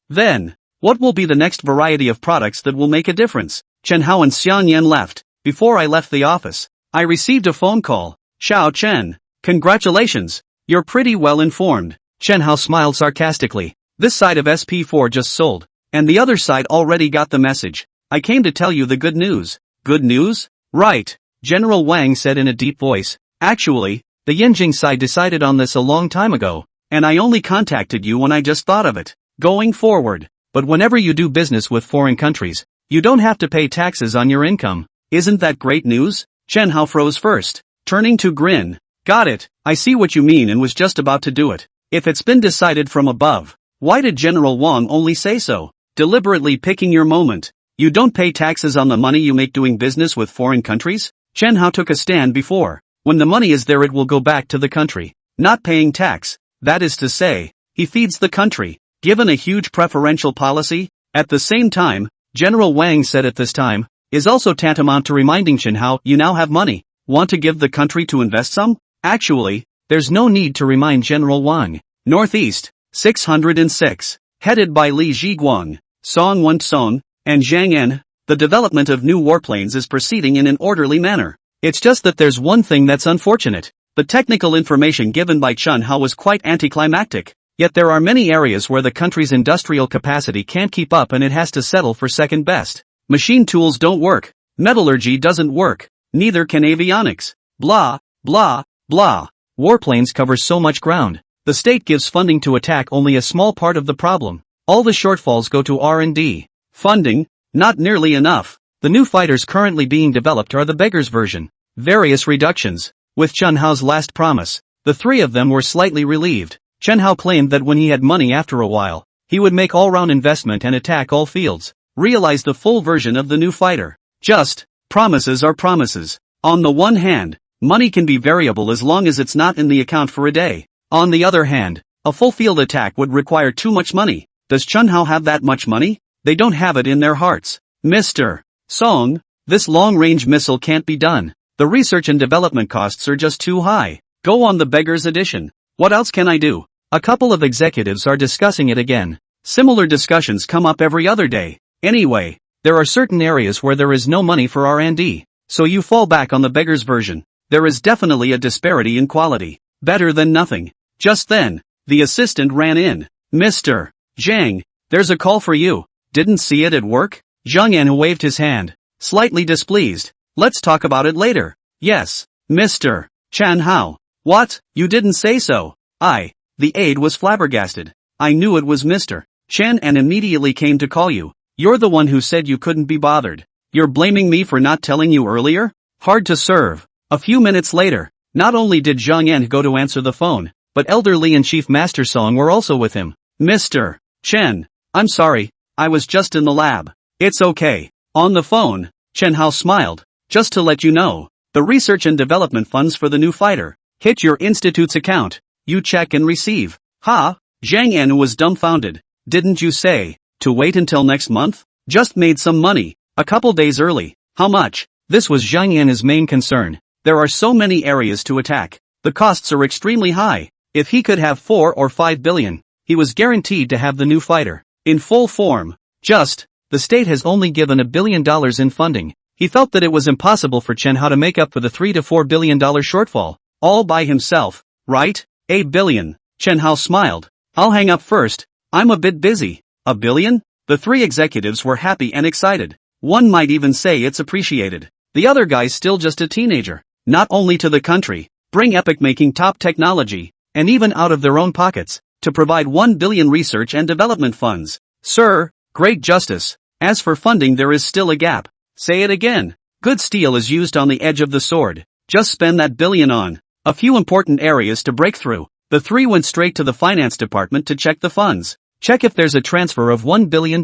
S1: Then, what will be the next variety of products that will make a difference? Chen Hao and Xian Yan left. Before I left the office, I received a phone call. Xiao Chen, congratulations. You're pretty well informed. Chen Hao smiled sarcastically. This side of SP4 just sold, and the other side already got the message. I came to tell you the good news. Good news? Right. General Wang said in a deep voice. Actually, the Yanjing side decided on this a long time ago, and I only contacted you when I just thought of it. Going forward. But whenever you do business with foreign countries, you don't have to pay taxes on your income. Isn't that great news? Chen Hao froze first, turning to grin. Got it, I see what you mean and was just about to do it. If it's been decided from above, why did General Wang only say so? Deliberately picking your moment. You don't pay taxes on the money you make doing business with foreign countries? Chen Hao took a stand before. When the money is there it will go back to the country. Not paying tax, that is to say, he feeds the country. Given a huge preferential policy, at the same time, General Wang said at this time, is also tantamount to reminding Chen Hao, you now have money. Want to give the country to invest some? Actually, there's no need to remind General Wang. Northeast, 606. Headed by Li Zhiguang, Song Wensong, and Zhang En, the development of new warplanes is proceeding in an orderly manner. It's just that there's one thing that's unfortunate. The technical information given by Chen Hao was quite anticlimactic. Yet there are many areas where the country's industrial capacity can't keep up and it has to settle for second best. Machine tools don't work. Metallurgy doesn't work. Neither can avionics. Blah, blah, blah. Warplanes cover so much ground. The state gives funding to attack only a small part of the problem. All the shortfalls go to R&D. Funding, not nearly enough. The new fighters currently being developed are the beggar's version. Various reductions. With Chen Hao's last promise, the three of them were slightly relieved. Chen Hao claimed that when he had money after a while, he would make all-round investment and attack all fields. Realize the full version of the new fighter. Just, promises are promises. On the one hand, money can be variable as long as it's not in the account for a day. On the other hand, a full field attack would require too much money. Does Chen Hao have that much money? They don't have it in their hearts. Mr. Song, this long-range missile can't be done. The research and development costs are just too high. Go on the beggar's edition. What else can I do? A couple of executives are discussing it again. Similar discussions come up every other day. Anyway, There are certain areas where there is no money for R&D, so you fall back on the beggar's version. There is definitely a disparity in quality. Better than nothing. Just then, the assistant ran in. Mr. Zhang, there's a call for you. Didn't see it at work? Zhang Yan waved his hand, slightly displeased. Let's talk about it later. Yes, Mr. Chan Hao. What? You didn't say so. The aide was flabbergasted. I knew it was Mr. Chan and immediately came to call you. You're the one who said you couldn't be bothered. You're blaming me for not telling you earlier? Hard to serve. A few minutes later, not only did Zhang Yan go to answer the phone, but Elder Li and Chief Master Song were also with him. Mr. Chen, I'm sorry, I was just in the lab. It's okay. On the phone, Chen Hao smiled. Just to let you know, the research and development funds for the new fighter hit your institute's account. You check and receive. Ha? Zhang Yan was dumbfounded. Didn't you say to wait until next month? Just made some money, a couple days early. How much? This was Zhang Yan's main concern. There are so many areas to attack. The costs are extremely high. If he could have 4 or 5 billion, he was guaranteed to have the new fighter in full form. The state has only given $1 billion in funding. He felt that it was impossible for Chen Hao to make up for the $3 to $4 billion shortfall, all by himself, right? $1 billion. Chen Hao smiled. I'll hang up first. I'm a bit busy. $1 billion? The three executives were happy and excited. One might even say it's appreciated. The other guy's still just a teenager. Not only to the country, bring epic making top technology, and even out of their own pockets, to provide 1 billion research and development funds. Sir, great justice. As for funding, there is still a gap. Say it again. Good steel is used on the edge of the sword. Just spend that billion on a few important areas to break through. The three went straight to the finance department to check the funds. Check if there's a transfer of $1 billion.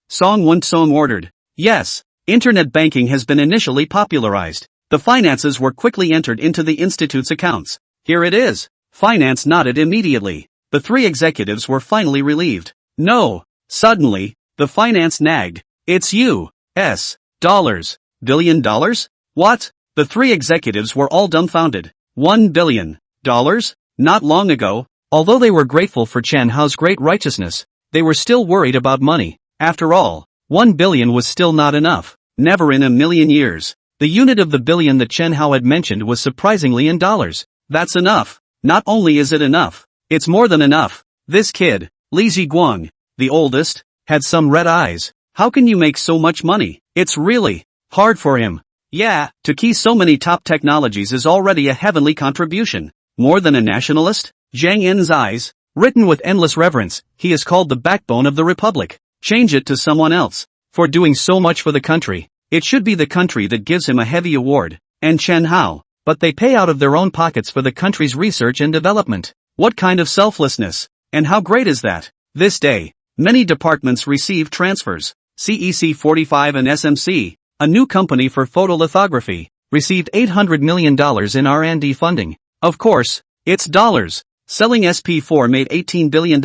S1: Song ordered. Yes, internet banking has been initially popularized. The finances were quickly entered into the institute's accounts. Here it is. Finance nodded immediately. The three executives were finally relieved. No. Suddenly, the finance nagged. It's U.S. dollars. $1 billion? What? The three executives were all dumbfounded. $1 billion? Not long ago, although they were grateful for Chen Hao's great righteousness, they were still worried about money. After all, 1 billion was still not enough. Never in a million years. The unit of the billion that Chen Hao had mentioned was surprisingly in dollars. That's enough. Not only is it enough, it's more than enough. This kid, Li Ziguang, the oldest, had some red eyes. How can you make so much money? It's really hard for him. Yeah, to key so many top technologies is already a heavenly contribution. More than a nationalist? Zhang Yan's eyes, written with endless reverence, he is called the backbone of the republic. Change it to someone else. For doing so much for the country, it should be the country that gives him a heavy award, and Chen Hao, but they pay out of their own pockets for the country's research and development. What kind of selflessness? And how great is that? This day, many departments receive transfers. CEC 45 and SMC, a new company for photolithography, received $800 million in R&D funding. Of course, it's dollars. Selling SP4 made $18 billion.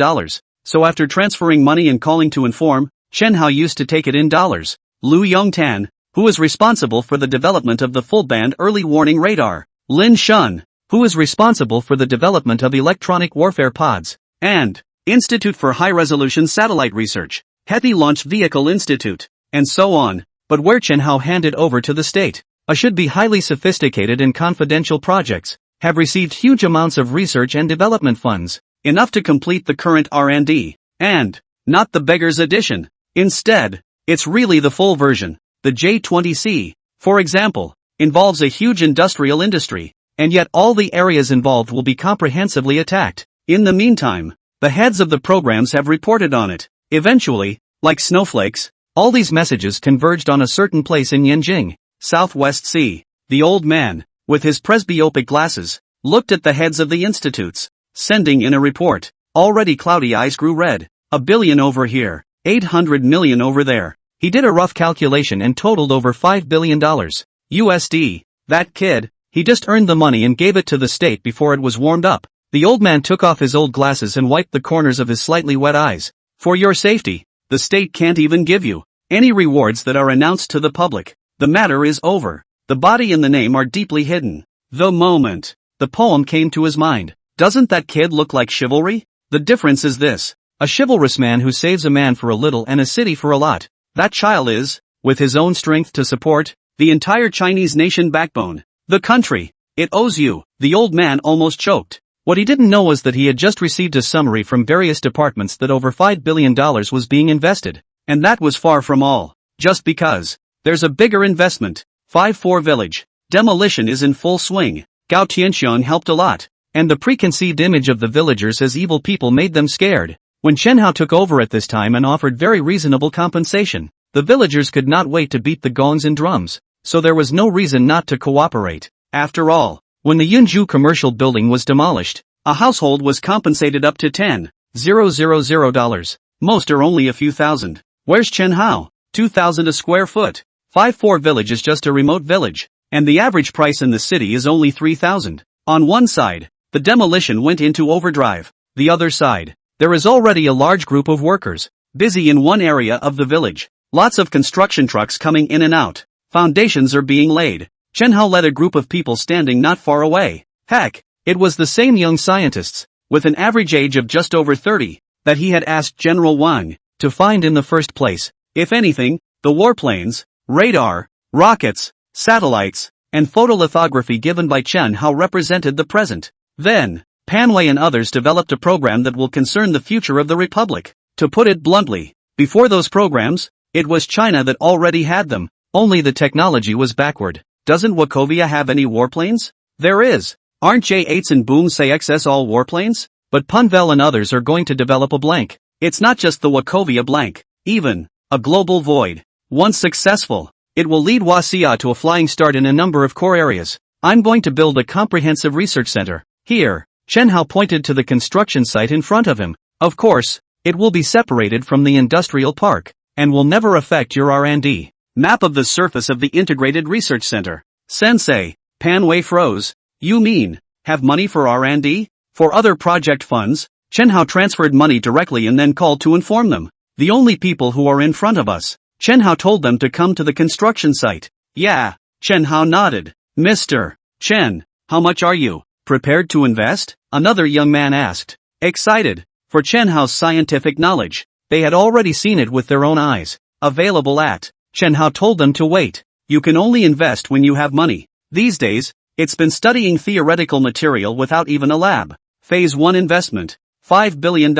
S1: So after transferring money and calling to inform, Chen Hao used to take it in dollars. Lu Yongtan, who is responsible for the development of the full-band early warning radar. Lin Shun, who is responsible for the development of electronic warfare pods. And Institute for High-Resolution Satellite Research, Heavy Launch Vehicle Institute, and so on. But where Chen Hao handed over to the state, should be highly sophisticated and confidential projects, have received huge amounts of research and development funds, enough to complete the current R&D, and not the beggar's edition. Instead, it's really the full version. The J20C, for example, involves a huge industrial industry, and yet all the areas involved will be comprehensively attacked. In the meantime, the heads of the programs have reported on it. Eventually, like snowflakes, all these messages converged on a certain place in Yanjing, Southwest Sea. The old man, with his presbyopic glasses, looked at the heads of the institutes, sending in a report. Already cloudy eyes grew red. $1 billion over here, 800 million over there. He did a rough calculation and totaled over $5 billion. USD. That kid, he just earned the money and gave it to the state before it was warmed up. The old man took off his old glasses and wiped the corners of his slightly wet eyes. For your safety, the state can't even give you any rewards that are announced to the public. The matter is over. The body and the name are deeply hidden. The moment the poem came to his mind. Doesn't that kid look like chivalry? The difference is this. A chivalrous man who saves a man for a little and a city for a lot. That child is with his own strength to support the entire Chinese nation backbone. The country, it owes you. The old man almost choked. What he didn't know was that he had just received a summary from various departments that over $5 billion was being invested. And that was far from all. Just because. There's a bigger investment. 5-4 village. Demolition is in full swing. Gao Tianxiang helped a lot. And the preconceived image of the villagers as evil people made them scared. When Chen Hao took over at this time and offered very reasonable compensation, the villagers could not wait to beat the gongs and drums. So there was no reason not to cooperate. After all, when the Yunju commercial building was demolished, a household was compensated up to $10,000. Most are only a few thousand. Where's Chen Hao? 2,000 a square foot. 5-4 village is just a remote village. And the average price in the city is only 3,000. On one side, the demolition went into overdrive. The other side, there is already a large group of workers, busy in one area of the village. Lots of construction trucks coming in and out. Foundations are being laid. Chen Hao led a group of people standing not far away. Heck, it was the same young scientists, with an average age of just over 30, that he had asked General Wang to find in the first place. If anything, the warplanes, radar, rockets, satellites, and photolithography given by Chen Hao represented the present. Then, Panwei and others developed a program that will concern the future of the Republic. To put it bluntly, before those programs, it was China that already had them, only the technology was backward. Doesn't Wachovia have any warplanes? There is. Aren't J-8s and Boom CXS all warplanes? But Punvel and others are going to develop a blank. It's not just the Wachovia blank, even a global void. Once successful, it will lead Wasia to a flying start in a number of core areas. I'm going to build a comprehensive research center. Here, Chen Hao pointed to the construction site in front of him. Of course, it will be separated from the industrial park, and will never affect your R&D. Map of the surface of the integrated research center. Sensei, Panwei froze. You mean, have money for R&D? For other project funds? Chen Hao transferred money directly and then called to inform them. The only people who are in front of us. Chen Hao told them to come to the construction site. Yeah, Chen Hao nodded. Mr. Chen, how much are you prepared to invest? Another young man asked. Excited for Chen Hao's scientific knowledge. They had already seen it with their own eyes. Available at. Chen Hao told them to wait. You can only invest when you have money. These days, it's been studying theoretical material without even a lab. Phase 1 investment. $5 billion.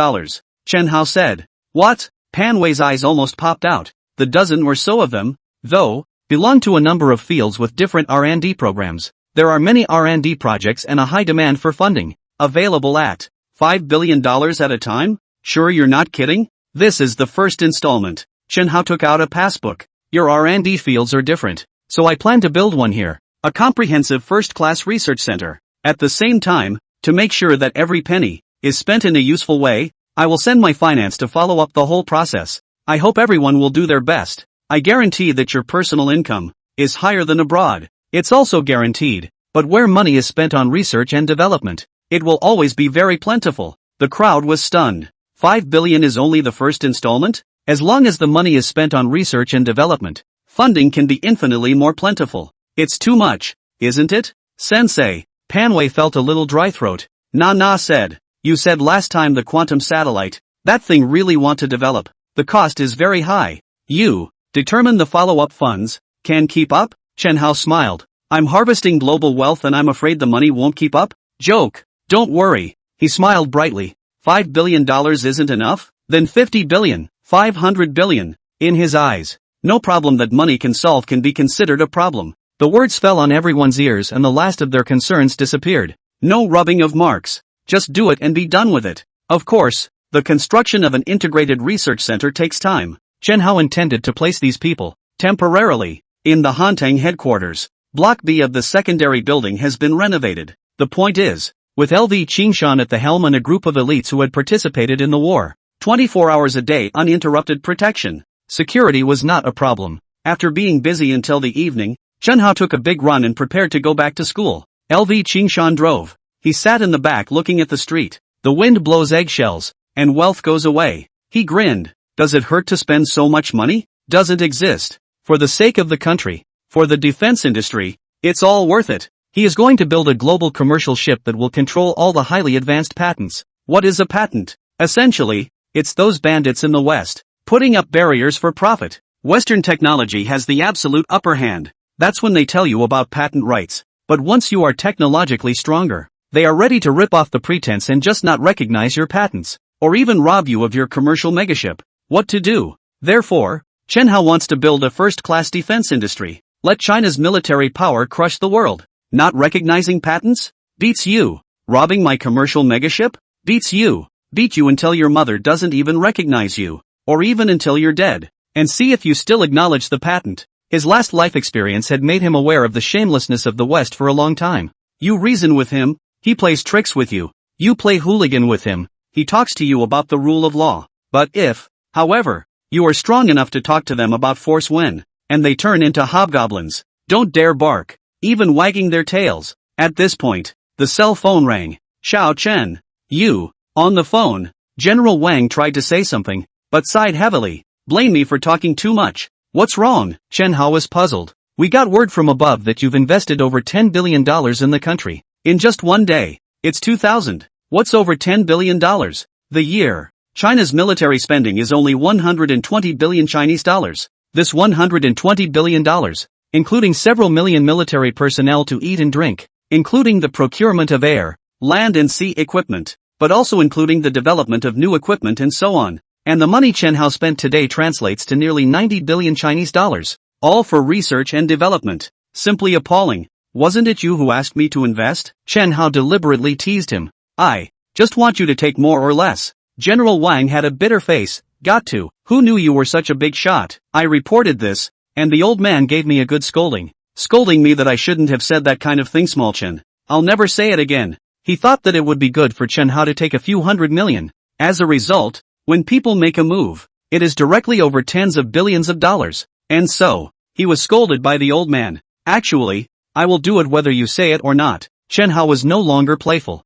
S1: Chen Hao said. What? Panwei's eyes almost popped out. The dozen or so of them, though, belong to a number of fields with different R&D programs. There are many R&D projects and a high demand for funding. Available at $5 billion at a time? Sure you're not kidding? This is the first installment. Chen Hao took out a passbook. Your R&D fields are different, so I plan to build one here. A comprehensive first-class research center. At the same time, to make sure that every penny is spent in a useful way, I will send my finance to follow up the whole process. I hope everyone will do their best. I guarantee that your personal income is higher than abroad. It's also guaranteed, but where money is spent on research and development, it will always be very plentiful. The crowd was stunned. $5 billion is only the first installment? As long as the money is spent on research and development, funding can be infinitely more plentiful. It's too much, isn't it? Sensei, Panwei felt a little dry throat. Na said. You said last time the quantum satellite, that thing really want to develop. The cost is very high. You determine the follow-up funds can keep up? Chen Hao smiled. I'm harvesting global wealth and I'm afraid the money won't keep up? Joke. Don't worry. He smiled brightly. $5 billion isn't enough? Then 50 billion. 500 billion. In his eyes, no problem that money can solve can be considered a problem. The words fell on everyone's ears and the last of their concerns disappeared. No rubbing of marks. Just do it and be done with it. Of course, the construction of an integrated research center takes time. Chen Hao intended to place these people, temporarily, in the Hantang headquarters. Block B of the secondary building has been renovated. The point is, with LV Qingshan at the helm and a group of elites who had participated in the war, 24 hours a day uninterrupted protection. Security was not a problem. After being busy until the evening, Chen Hao took a big run and prepared to go back to school. LV Qingshan drove. He sat in the back looking at the street. The wind blows eggshells, and wealth goes away. He grinned. Does it hurt to spend so much money? Does it exist? For the sake of the country, for the defense industry, it's all worth it. He is going to build a global commercial ship that will control all the highly advanced patents. What is a patent? Essentially, it's those bandits in the West, putting up barriers for profit. Western technology has the absolute upper hand. That's when they tell you about patent rights. But once you are technologically stronger, they are ready to rip off the pretense and just not recognize your patents, or even rob you of your commercial megaship. What to do? Therefore, Chen Hao wants to build a first-class defense industry. Let China's military power crush the world. Not recognizing patents? Beats you. Robbing my commercial megaship? Beats you. Beat you until your mother doesn't even recognize you. Or even until you're dead. And see if you still acknowledge the patent. His last life experience had made him aware of the shamelessness of the West for a long time. You reason with him, he plays tricks with you. You play hooligan with him, he talks to you about the rule of law. But if, however, you are strong enough to talk to them about force when, and they turn into hobgoblins, don't dare bark, even wagging their tails. At this point, the cell phone rang. Xiao Chen. You. On the phone. General Wang tried to say something, but sighed heavily. Blame me for talking too much. What's wrong? Chen Hao was puzzled. We got word from above that you've invested over $10 billion in the country. In just one day. It's 2000. What's over $10 billion? The year. China's military spending is only 120 billion Chinese dollars. This $120 billion, including several million military personnel to eat and drink, including the procurement of air, land and sea equipment, but also including the development of new equipment and so on. And the money Chen Hao spent today translates to nearly 90 billion Chinese dollars, all for research and development. Simply appalling. Wasn't it you who asked me to invest? Chen Hao deliberately teased him. I just want you to take more or less. General Wang had a bitter face. Got to. Who knew you were such a big shot? I reported this, and the old man gave me a good scolding. Scolding me that I shouldn't have said that kind of thing, small Chen. I'll never say it again. He thought that it would be good for Chen Hao to take a few $100 million. As a result, when people make a move, it is directly over tens of billions of dollars. And so, he was scolded by the old man. Actually, I will do it whether you say it or not. Chen Hao was no longer playful.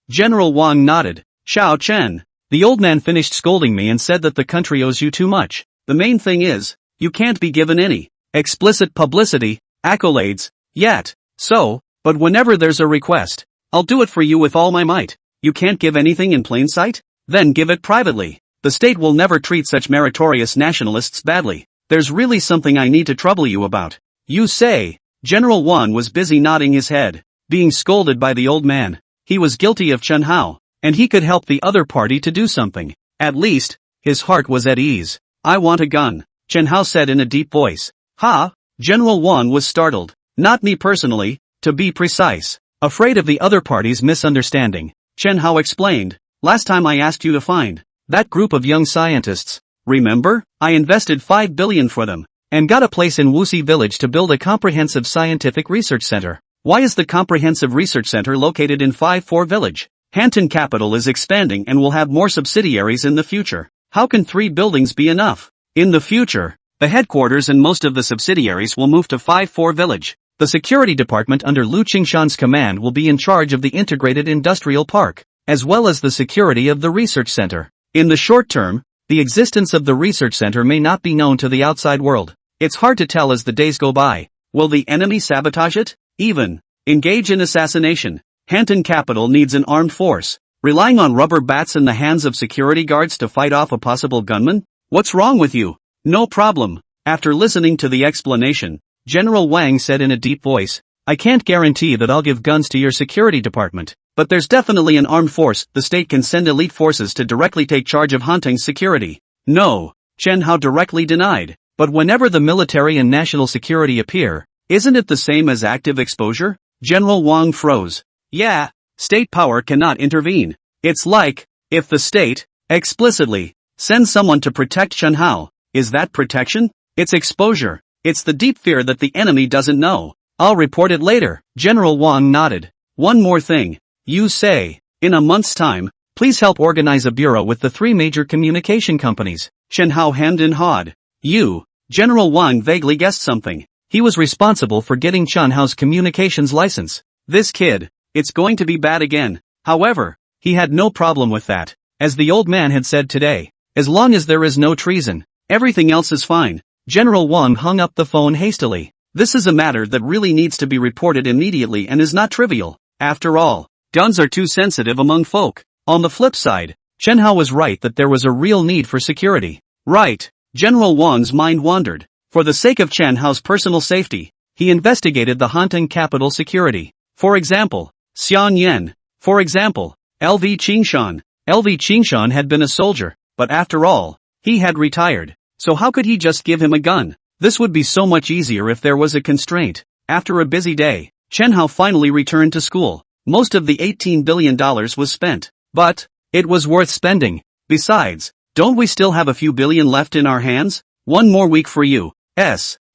S1: General Wang nodded. Xiao Chen. The old man finished scolding me and said that the country owes you too much. The main thing is, you can't be given any explicit publicity, accolades, yet. So, but whenever there's a request, I'll do it for you with all my might. You can't give anything in plain sight? Then give it privately. The state will never treat such meritorious nationalists badly. There's really something I need to trouble you about. You say. General Wan was busy nodding his head, being scolded by the old man. He was guilty of Chen Hao, and he could help the other party to do something. At least, his heart was at ease. I want a gun, Chen Hao said in a deep voice. Ha? General Wan was startled. Not me personally, to be precise. Afraid of the other party's misunderstanding, Chen Hao explained. Last time I asked you to find that group of young scientists. Remember? I invested 5 billion for them, and got a place in Wuxi village to build a comprehensive scientific research center. Why is the comprehensive research center located in 5-4 village? Hanton Capital is expanding and will have more subsidiaries in the future. How can 3 buildings be enough? In the future, the headquarters and most of the subsidiaries will move to 5-4 village. The security department under Lu Qingshan's command will be in charge of the integrated industrial park, as well as the security of the research center. In the short term, the existence of the research center may not be known to the outside world. It's hard to tell as the days go by. Will the enemy sabotage it? Even engage in assassination? Hanton Capital needs an armed force. Relying on rubber bats in the hands of security guards to fight off a possible gunman? What's wrong with you? No problem. After listening to the explanation, General Wang said in a deep voice, I can't guarantee that I'll give guns to your security department, but there's definitely an armed force. The state can send elite forces to directly take charge of Hanting's security. No, Chen Hao directly denied. But whenever the military and national security appear, isn't it the same as active exposure? General Wang froze. Yeah, state power cannot intervene. It's like, if the state, explicitly, sends someone to protect Chen Hao, is that protection? It's exposure. It's the deep fear that the enemy doesn't know. I'll report it later. General Wang nodded. One more thing. You say, in a month's time, please help organize a bureau with the 3 major communication companies. Chen Hao hemmed and hawed. You. General Wang vaguely guessed something. He was responsible for getting Chen Hao's communications license. This kid, it's going to be bad again. However, he had no problem with that. As the old man had said today, as long as there is no treason, everything else is fine. General Wang hung up the phone hastily. This is a matter that really needs to be reported immediately and is not trivial. After all, guns are too sensitive among folk. On the flip side, Chen Hao was right that there was a real need for security. Right. General Wang's mind wandered. For the sake of Chen Hao's personal safety, he investigated the Hantung capital security. For example, Xian Yan. For example, LV Qingshan. LV Qingshan had been a soldier, but after all, he had retired. So how could he just give him a gun? This would be so much easier if there was a constraint. After a busy day, Chen Hao finally returned to school. Most of the $18 billion was spent. But it was worth spending. Besides, don't we still have a few billion left in our hands? One more week for you.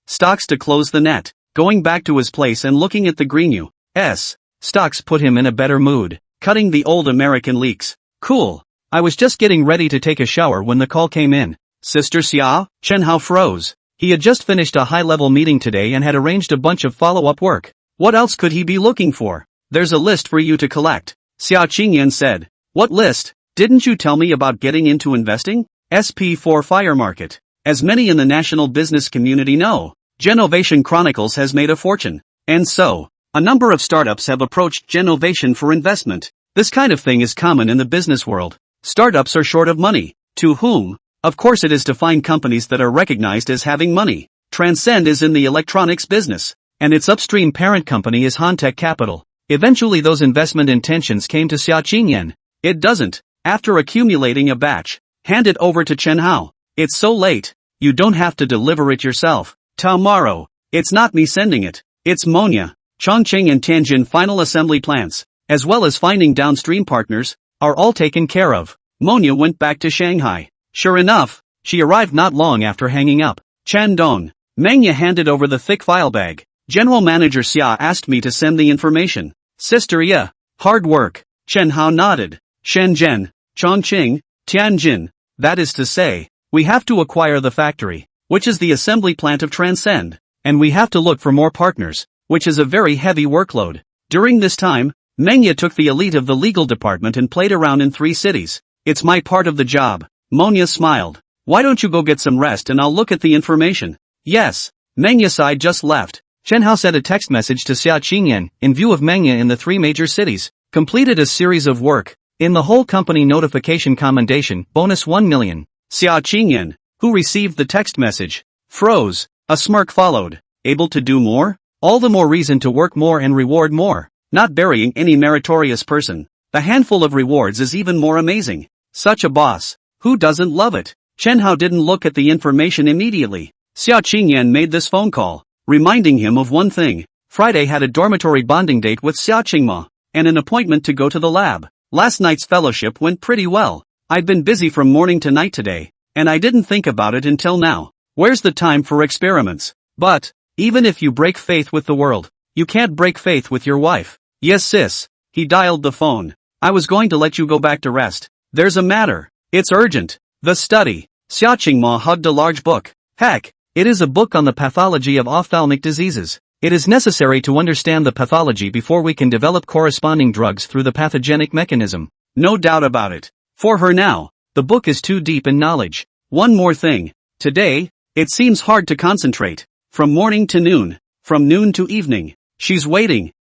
S1: Stocks to close the net. Going back to his place and looking at the green U.S. stocks put him in a better mood. Cutting the old American leaks. Cool. I was just getting ready to take a shower when the call came in. Sister Xia? Chen Hao froze. He had just finished a high-level meeting today and had arranged a bunch of follow-up work. What else could he be looking for? There's a list for you to collect. Xia Qingyan said. What list? Didn't you tell me about getting into investing? SP4 Fire Market. As many in the national business community know, Genovation Chronicles has made a fortune. And so, a number of startups have approached Genovation for investment. This kind of thing is common in the business world. Startups are short of money. To whom? Of course it is to find companies that are recognized as having money. Transcend is in the electronics business, and its upstream parent company is Hantech Capital. Eventually those investment intentions came to Xia Qingyan. It doesn't. After accumulating a batch, hand it over to Chen Hao. It's so late. You don't have to deliver it yourself. Tomorrow. It's not me sending it. It's Monya. Chongqing and Tianjin final assembly plants, as well as finding downstream partners, are all taken care of. Monya went back to Shanghai. Sure enough, she arrived not long after hanging up. Chandong. Mengya handed over the thick file bag. General Manager Xia asked me to send the information. Sister yeah. Hard work. Chen Hao nodded. Shenzhen, Chongqing, Tianjin. That is to say, we have to acquire the factory, which is the assembly plant of Transcend, and we have to look for more partners, which is a very heavy workload. During this time, Mengya took the elite of the legal department and played around in 3 cities. It's my part of the job. Monya smiled. Why don't you go get some rest and I'll look at the information? Yes. Mengya side just left. Chen Hao sent a text message to Xia Qingyan, in view of Mengya in the 3 major cities. Completed a series of work. In the whole company notification commendation, bonus 1 million. Xia Qingyan, who received the text message, froze. A smirk followed. Able to do more? All the more reason to work more and reward more. Not burying any meritorious person. The handful of rewards is even more amazing. Such a boss. Who doesn't love it? Chen Hao didn't look at the information immediately. Xia Qingyan made this phone call, reminding him of one thing. Friday had a dormitory bonding date with Xia Qingma, and an appointment to go to the lab. Last night's fellowship went pretty well. I'd been busy from morning to night today, and I didn't think about it until now. Where's the time for experiments? But, even if you break faith with the world, you can't break faith with your wife. Yes sis. He dialed the phone. I was going to let you go back to rest. There's a matter. It's urgent. The study. Xia Qingma hugged a large book. Heck, it is a book on the pathology of ophthalmic diseases. It is necessary to understand the pathology before we can develop corresponding drugs through the pathogenic mechanism. No doubt about it. For her now, the book is too deep in knowledge. One more thing. Today, it seems hard to concentrate. From morning to noon. From noon to evening. She's waiting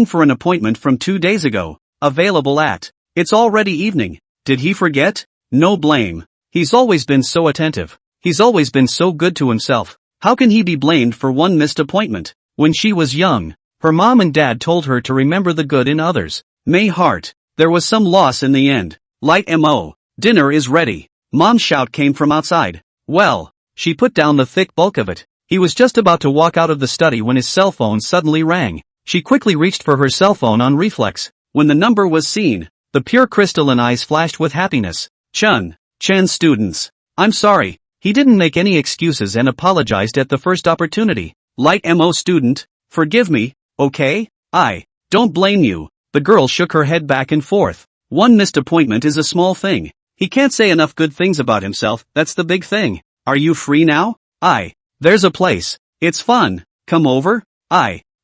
S1: for an appointment from 2 days ago. Available at. It's already evening. Did he forget? No blame. He's always been so attentive. He's always been so good to himself. How can he be blamed for one missed appointment? When she was young, her mom and dad told her to remember the good in others. May heart. There was some loss in the end. Light mo. Dinner is ready. Mom's shout came from outside. Well, she put down the thick bulk of it. He was just about to walk out of the study when his cell phone suddenly rang. She quickly reached for her cell phone on reflex. When the number was seen, the pure crystalline eyes flashed with happiness. Chen students. I'm sorry. He didn't make any excuses and apologized at the first opportunity. Light mo student, forgive me, okay? I don't blame you. The girl shook her head back and forth. One missed appointment is a small thing. He can't say enough good things about himself, that's the big thing. Are you free now? There's a place. It's fun. Come over?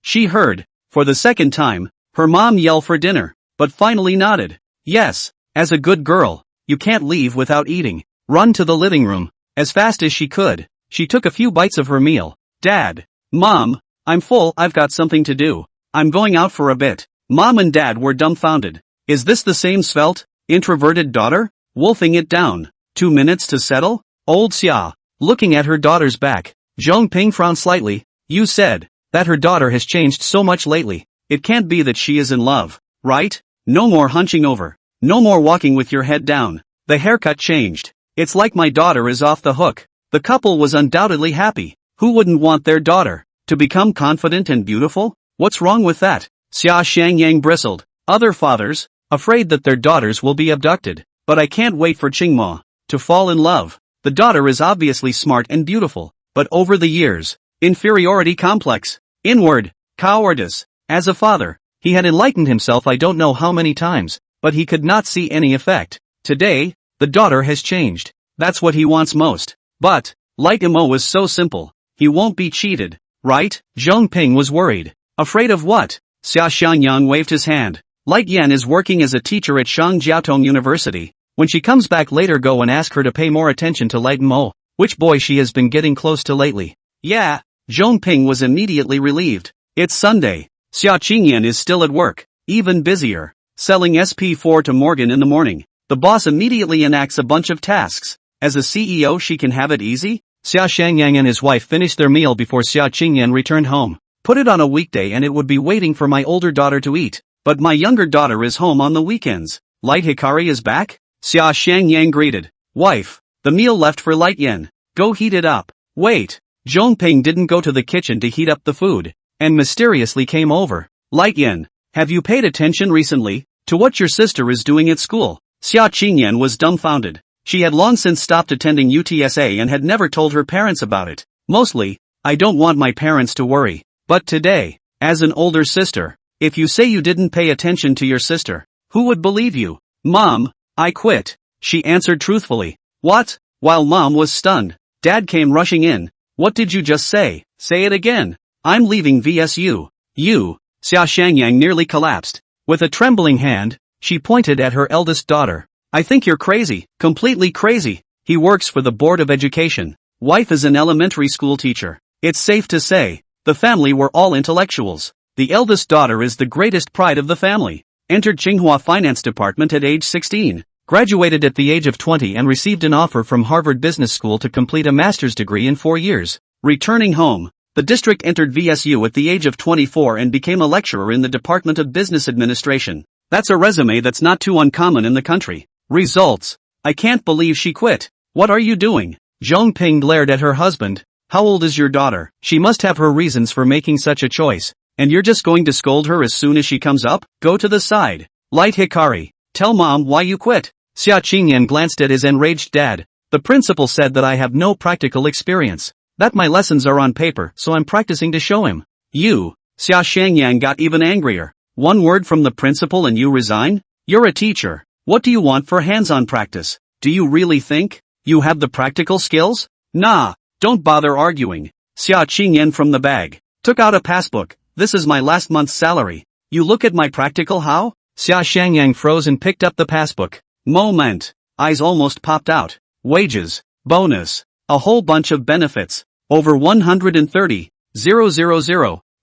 S1: She heard, for the second time, her mom yell for dinner, but finally nodded. Yes, as a good girl, you can't leave without eating. Run to the living room. As fast as she could, she took a few bites of her meal. Dad. Mom, I'm full, I've got something to do. I'm going out for a bit. Mom and Dad were dumbfounded. Is this the same svelte, introverted daughter? Wolfing it down. 2 minutes to settle? Old Xia. Looking at her daughter's back, Zhong Ping frowned slightly. You said that her daughter has changed so much lately. It can't be that she is in love, right? No more hunching over. No more walking with your head down. The haircut changed. It's like my daughter is off the hook. The couple was undoubtedly happy. Who wouldn't want their daughter to become confident and beautiful? What's wrong with that? Xia Shangyang bristled. Other fathers, afraid that their daughters will be abducted. But I can't wait for Qingma to fall in love. The daughter is obviously smart and beautiful, but over the years, inferiority complex, inward, cowardice. As a father, he had enlightened himself I don't know how many times, but he could not see any effect. Today, the daughter has changed. That's what he wants most. But, Light Imo was so simple. He won't be cheated, right? Zhong Ping was worried. Afraid of what? Xia Xiangyang waved his hand. Light Yan is working as a teacher at Shangjiaotong University. When she comes back later, go and ask her to pay more attention to Light Imo, which boy she has been getting close to lately. Yeah, Zhong Ping was immediately relieved. It's Sunday. Xia Qingyan is still at work, even busier, selling SP4 to Morgan in the morning. The boss immediately enacts a bunch of tasks. As a CEO she can have it easy? Xia Shangyang and his wife finished their meal before Xia Qingyan returned home. Put it on a weekday and it would be waiting for my older daughter to eat. But my younger daughter is home on the weekends. Light Hikari is back? Xia Shangyang greeted. Wife, the meal left for Light Yan. Go heat it up. Wait. Zhong Ping didn't go to the kitchen to heat up the food, and mysteriously came over. Light Yan, have you paid attention recently to what your sister is doing at school? Xia Qingyan was dumbfounded. She had long since stopped attending UTSA and had never told her parents about it. Mostly, I don't want my parents to worry. But today, as an older sister, if you say you didn't pay attention to your sister, who would believe you? Mom, I quit, she answered truthfully. What? While Mom was stunned, Dad came rushing in. What did you just say? Say it again. I'm leaving VSU. You. Xia Shangyang nearly collapsed. With a trembling hand, she pointed at her eldest daughter. I think you're crazy, completely crazy. He works for the Board of Education. Wife is an elementary school teacher. It's safe to say, the family were all intellectuals. The eldest daughter is the greatest pride of the family. Entered Tsinghua Finance Department at age 16. Graduated at the age of 20 and received an offer from Harvard Business School to complete a master's degree in 4 years. Returning home, the district entered VSU at the age of 24 and became a lecturer in the Department of Business Administration. That's a resume that's not too uncommon in the country. Results. I can't believe she quit. What are you doing? Zhong Ping glared at her husband. How old is your daughter? She must have her reasons for making such a choice. And you're just going to scold her as soon as she comes up? Go to the side. Light Hikari, tell Mom why you quit. Xia Qingyan glanced at his enraged dad. The principal said that I have no practical experience. That my lessons are on paper, so I'm practicing to show him. You. Xia Shangyang got even angrier. One word from the principal and you resign? You're a teacher. What do you want for hands-on practice? Do you really think you have the practical skills? Nah, don't bother arguing. Xia Qingyan from the bag took out a passbook. This is my last month's salary. You look at my practical how? Xia Shangyang froze and picked up the passbook. Moment. Eyes almost popped out. Wages, bonus, a whole bunch of benefits. Over 130,000.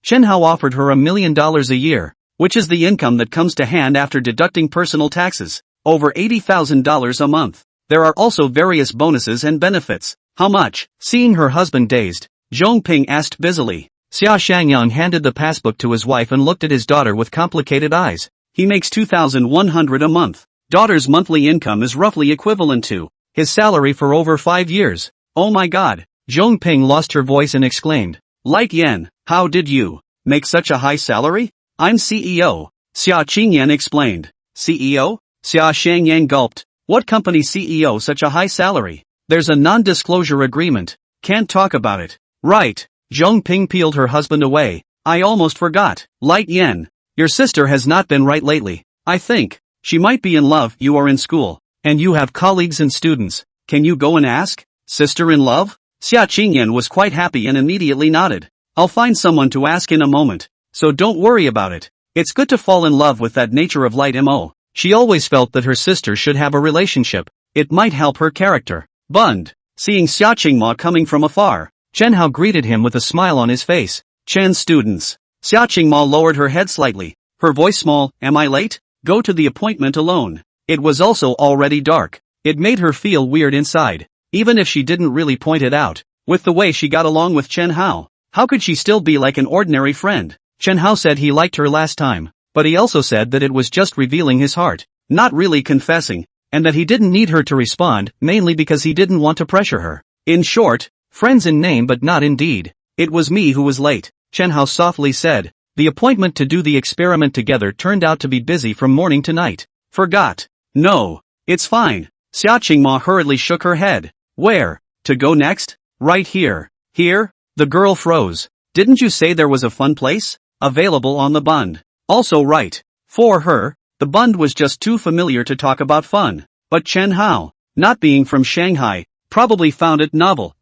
S1: Shenhao offered her $1 million a year, which is the income that comes to hand after deducting personal taxes. Over $80,000 a month. There are also various bonuses and benefits. How much? Seeing her husband dazed, Zhong Ping asked busily. Xia Shangyang handed the passbook to his wife and looked at his daughter with complicated eyes. He makes $2,100 a month. Daughter's monthly income is roughly equivalent to his salary for over 5 years. Oh my god. Zhong Ping lost her voice and exclaimed. Light Yan, how did you make such a high salary? I'm CEO. Xia Qingyan explained. CEO? Xia Shangyang gulped. What company CEO such a high salary? There's a non-disclosure agreement. Can't talk about it. Right. Zhong Ping peeled her husband away. I almost forgot. Light Yan, your sister has not been right lately. I think she might be in love. You are in school, and you have colleagues and students. Can you go and ask? Sister in love? Xia Qingyan was quite happy and immediately nodded. I'll find someone to ask in a moment, so don't worry about it. It's good to fall in love with that nature of Light Mo. She always felt that her sister should have a relationship. It might help her character. Bund. Seeing Xia Qingma coming from afar, Chen Hao greeted him with a smile on his face. Chen students. Xia Qingma lowered her head slightly, her voice small. Am I late? Go to the appointment alone. It was also already dark. It made her feel weird inside. even if she didn't really point it out. With the way she got along with Chen Hao, how could she still be like an ordinary friend? Chen Hao said he liked her last time, but he also said that it was just revealing his heart, not really confessing, and that he didn't need her to respond, mainly because he didn't want to pressure her. In short, friends in name but not in deed. It was me who was late, Chen Hao softly said. The appointment to do the experiment together turned out to be busy from morning to night. Forgot. No. It's fine. Xia Qingma hurriedly shook her head. Where? To go next? Right here. Here? The girl froze. Didn't you say there was a fun place? Available on the Bund. Also right. For her, the Bund was just too familiar to talk about fun. But Chen Hao, not being from Shanghai, probably found it novel.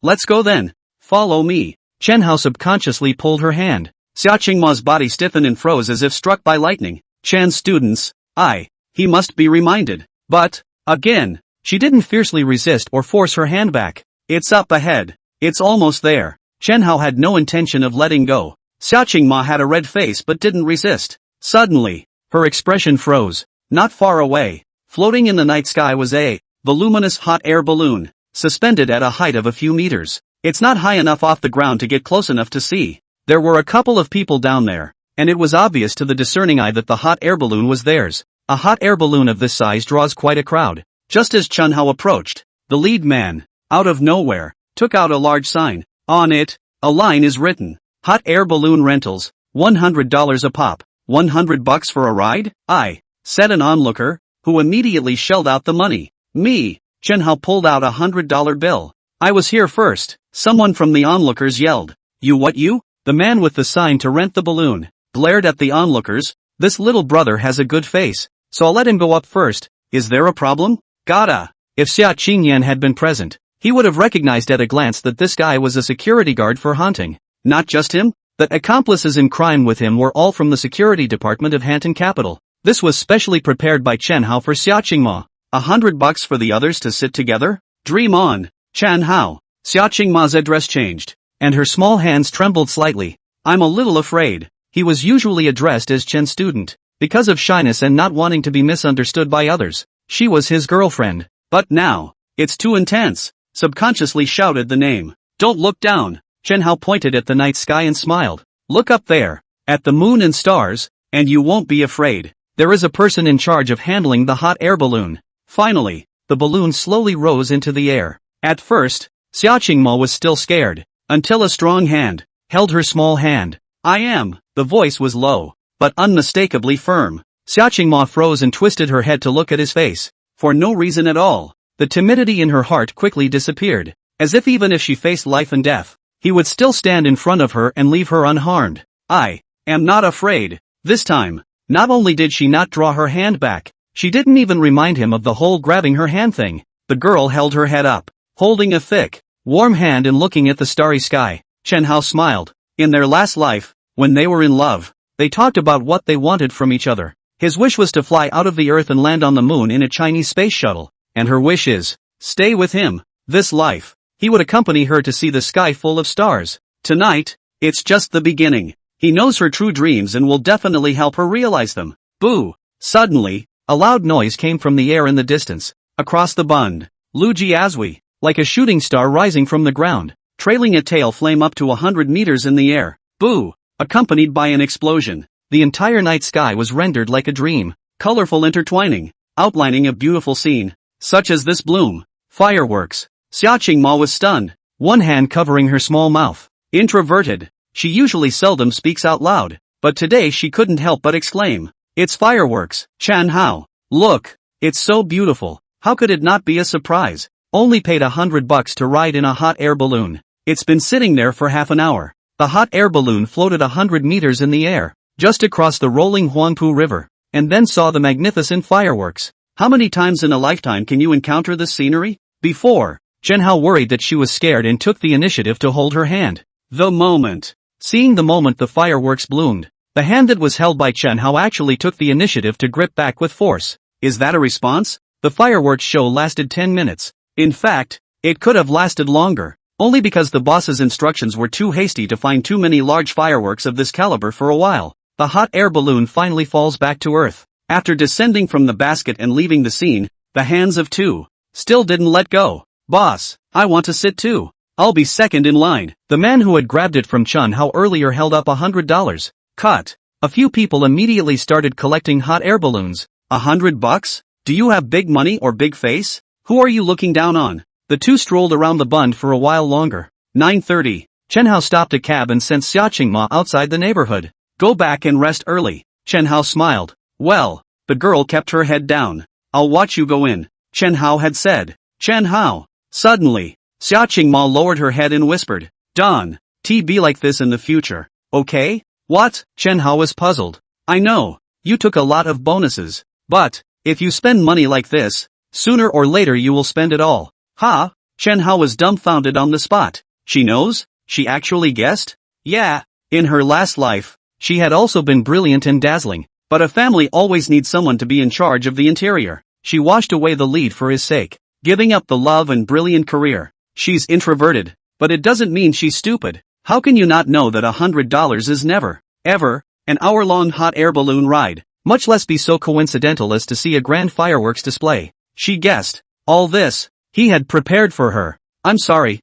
S1: Let's go then. Follow me. Chen Hao subconsciously pulled her hand. Xia Qingma's body stiffened and froze as if struck by lightning. Chan's students. He must be reminded. But, again, she didn't fiercely resist or force her hand back. It's up ahead. It's almost there. Chen Hao had no intention of letting go. Xia Qingma had a red face but didn't resist. Suddenly, her expression froze. Not far away, floating in the night sky was a voluminous hot air balloon, suspended at a height of a few meters. It's not high enough off the ground to get close enough to see. There were a couple of people down there, and it was obvious to the discerning eye that the hot air balloon was theirs. A hot air balloon of this size draws quite a crowd. Just as Chen Hao approached, the lead man, out of nowhere, took out a large sign. On it, a line is written. Hot air balloon rentals, $100 a pop. $100 for a ride? Said an onlooker, who immediately shelled out the money. Me. Chen Hao pulled out a $100 bill. I was here first, someone from the onlookers yelled. You what you? The man with the sign to rent the balloon glared at the onlookers. This little brother has a good face, so I'll let him go up first. Is there a problem? Gotta. If Xia Qingyan had been present, he would have recognized at a glance that this guy was a security guard for Hanting. Not just him, that accomplices in crime with him were all from the security department of Hanton Capital. This was specially prepared by Chen Hao for Xia Qingma. $100 for the others to sit together? Dream on, Chen Hao. Xia Qingma's address changed, and her small hands trembled slightly. I'm a little afraid. He was usually addressed as Chen's student, because of shyness and not wanting to be misunderstood by others. She was his girlfriend. But now, it's too intense. Subconsciously shouted the name. Don't look down. Chen Hao pointed at the night sky and smiled. Look up there, at the moon and stars, and you won't be afraid. There is a person in charge of handling the hot air balloon. Finally, the balloon slowly rose into the air. At first, Xia Qingma was still scared, until a strong hand held her small hand. I am. The voice was low, but unmistakably firm. Xia Qingma froze and twisted her head to look at his face. For no reason at all. The timidity in her heart quickly disappeared, as if even if she faced life and death, he would still stand in front of her and leave her unharmed. I am not afraid. This time, not only did she not draw her hand back, she didn't even remind him of the whole grabbing her hand thing. The girl held her head up, holding a thick, warm hand and looking at the starry sky. Chen Hao smiled. In their last life, when they were in love, they talked about what they wanted from each other. His wish was to fly out of the earth and land on the moon in a Chinese space shuttle, and her wish is, stay with him. This life, he would accompany her to see the sky full of stars. Tonight, it's just the beginning. He knows her true dreams and will definitely help her realize them. Boo! Suddenly, a loud noise came from the air in the distance. Across the Bund, Lu Jiazui, like a shooting star rising from the ground, trailing a tail flame up to 100 meters in the air. Boo! Accompanied by an explosion. The entire night sky was rendered like a dream, colorful intertwining, outlining a beautiful scene, such as this bloom. Fireworks. Xia Qingma was stunned, one hand covering her small mouth. Introverted, she usually seldom speaks out loud, but today she couldn't help but exclaim, it's fireworks, Chen Hao. Look, it's so beautiful. How could it not be a surprise? Only paid $100 to ride in a hot air balloon. It's been sitting there for half an hour. The hot air balloon floated 100 meters in the air, just across the rolling Huangpu River, and then saw the magnificent fireworks. How many times in a lifetime can you encounter this scenery? Before, Chen Hao worried that she was scared and took the initiative to hold her hand. Seeing the moment the fireworks bloomed, the hand that was held by Chen Hao actually took the initiative to grip back with force. Is that a response? The fireworks show lasted 10 minutes. In fact, it could have lasted longer, only because the boss's instructions were too hasty to find too many large fireworks of this caliber for a while. The hot air balloon finally falls back to earth. After descending from the basket and leaving the scene, the hands of two still didn't let go. Boss, I want to sit too. I'll be second in line. The man who had grabbed it from Chun Hao earlier held up $100. Cut. A few people immediately started collecting hot air balloons. $100? Do you have big money or big face? Who are you looking down on? The two strolled around the bund for a while longer. 9:30. Chen Hao stopped a cab and sent Xia Qingma outside the neighborhood. Go back and rest early. Chen Hao smiled. Well, the girl kept her head down. I'll watch you go in, Chen Hao had said. Chen Hao. Suddenly, Xia Qingma lowered her head and whispered, Don, be like this in the future, okay? What? Chen Hao was puzzled. I know, you took a lot of bonuses, but, if you spend money like this, sooner or later you will spend it all. Ha? Chen Hao was dumbfounded on the spot. She knows? She actually guessed? Yeah. In her last life, she had also been brilliant and dazzling, but a family always needs someone to be in charge of the interior. She washed away the lead for his sake, giving up the love and brilliant career. She's introverted, but it doesn't mean she's stupid. How can you not know that $100 is never, ever, an hour-long hot air balloon ride, much less be so coincidental as to see a grand fireworks display? She guessed. All this, he had prepared for her. I'm sorry,